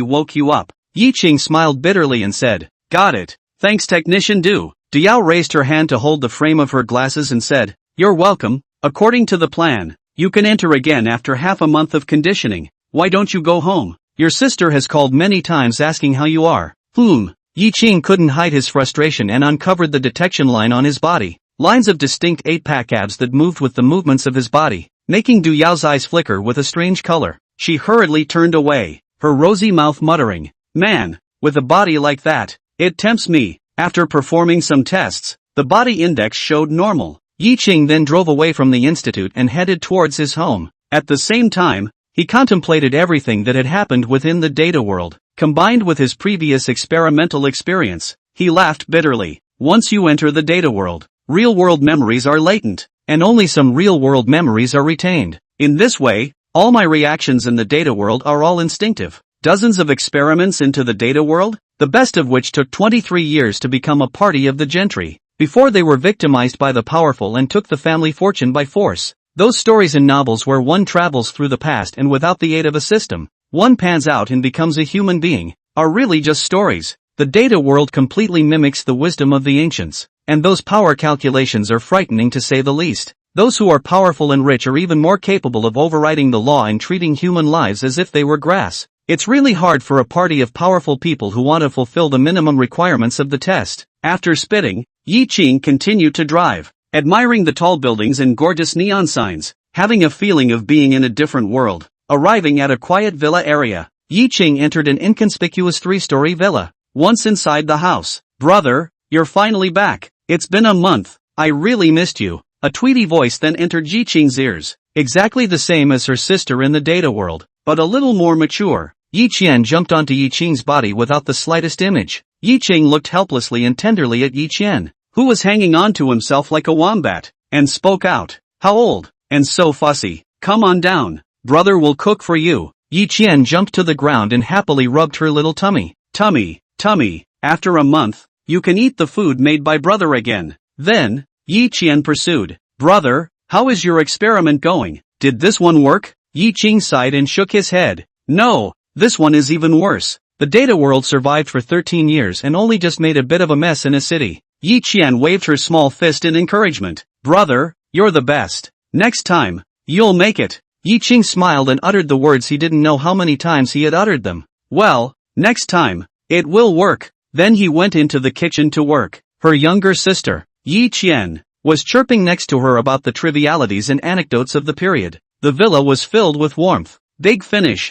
woke you up." Yi Qing smiled bitterly and said, "Got it. Thanks, Technician Du." Diao raised her hand to hold the frame of her glasses and said, "You're welcome. According to the plan, you can enter again after half a month of conditioning. Why don't you go home? Your sister has called many times asking how you are." Yi Qing couldn't hide his frustration and uncovered the detection line on his body. Lines of distinct 8-pack abs that moved with the movements of his body, making Du Yao's eyes flicker with a strange color. She hurriedly turned away, her rosy mouth muttering, "Man, with a body like that, it tempts me." After performing some tests, the body index showed normal. Yi Qing then drove away from the institute and headed towards his home. At the same time, he contemplated everything that had happened within the data world. Combined with his previous experimental experience, he laughed bitterly. Once you enter the data world, real-world memories are latent, and only some real-world memories are retained. In this way, all my reactions in the data world are all instinctive. Dozens of experiments into the data world, the best of which took 23 years to become a party of the gentry, before they were victimized by the powerful and took the family fortune by force. Those stories and novels where one travels through the past and without the aid of a system, one pans out and becomes a human being, are really just stories. The data world completely mimics the wisdom of the ancients, and those power calculations are frightening to say the least. Those who are powerful and rich are even more capable of overriding the law and treating human lives as if they were grass. It's really hard for a party of powerful people who want to fulfill the minimum requirements of the test. After spitting, Yi Qing continued to drive, admiring the tall buildings and gorgeous neon signs, having a feeling of being in a different world. Arriving at a quiet villa area, Yi Qing entered an inconspicuous 3-story villa. Once inside the house, "Brother, you're finally back. It's been a month. I really missed you." A tweedy voice then entered Yi Qing's ears, exactly the same as her sister in the data world, but a little more mature. Yi Qian jumped onto Yi Qing's body without the slightest image. Yi Qing looked helplessly and tenderly at Yi Qian, who was hanging on to himself like a wombat, and spoke out, "How old? And so fussy. Come on down. Brother will cook for you." Yi Qian jumped to the ground and happily rubbed her little tummy. Tummy. After a month, you can eat the food made by brother again." Then, Yi Qian pursued, "Brother, how is your experiment going? Did this one work?" Yi Qing sighed and shook his head. "No, this one is even worse. The data world survived for 13 years and only just made a bit of a mess in a city." Yi Qian waved her small fist in encouragement. "Brother, you're the best. Next time, you'll make it." Yi Qing smiled and uttered the words he didn't know how many times he had uttered them. "Well, next time, it will work." Then he went into the kitchen to work. Her younger sister, Yi Qian, was chirping next to her about the trivialities and anecdotes of the period. The villa was filled with warmth. "Big finish.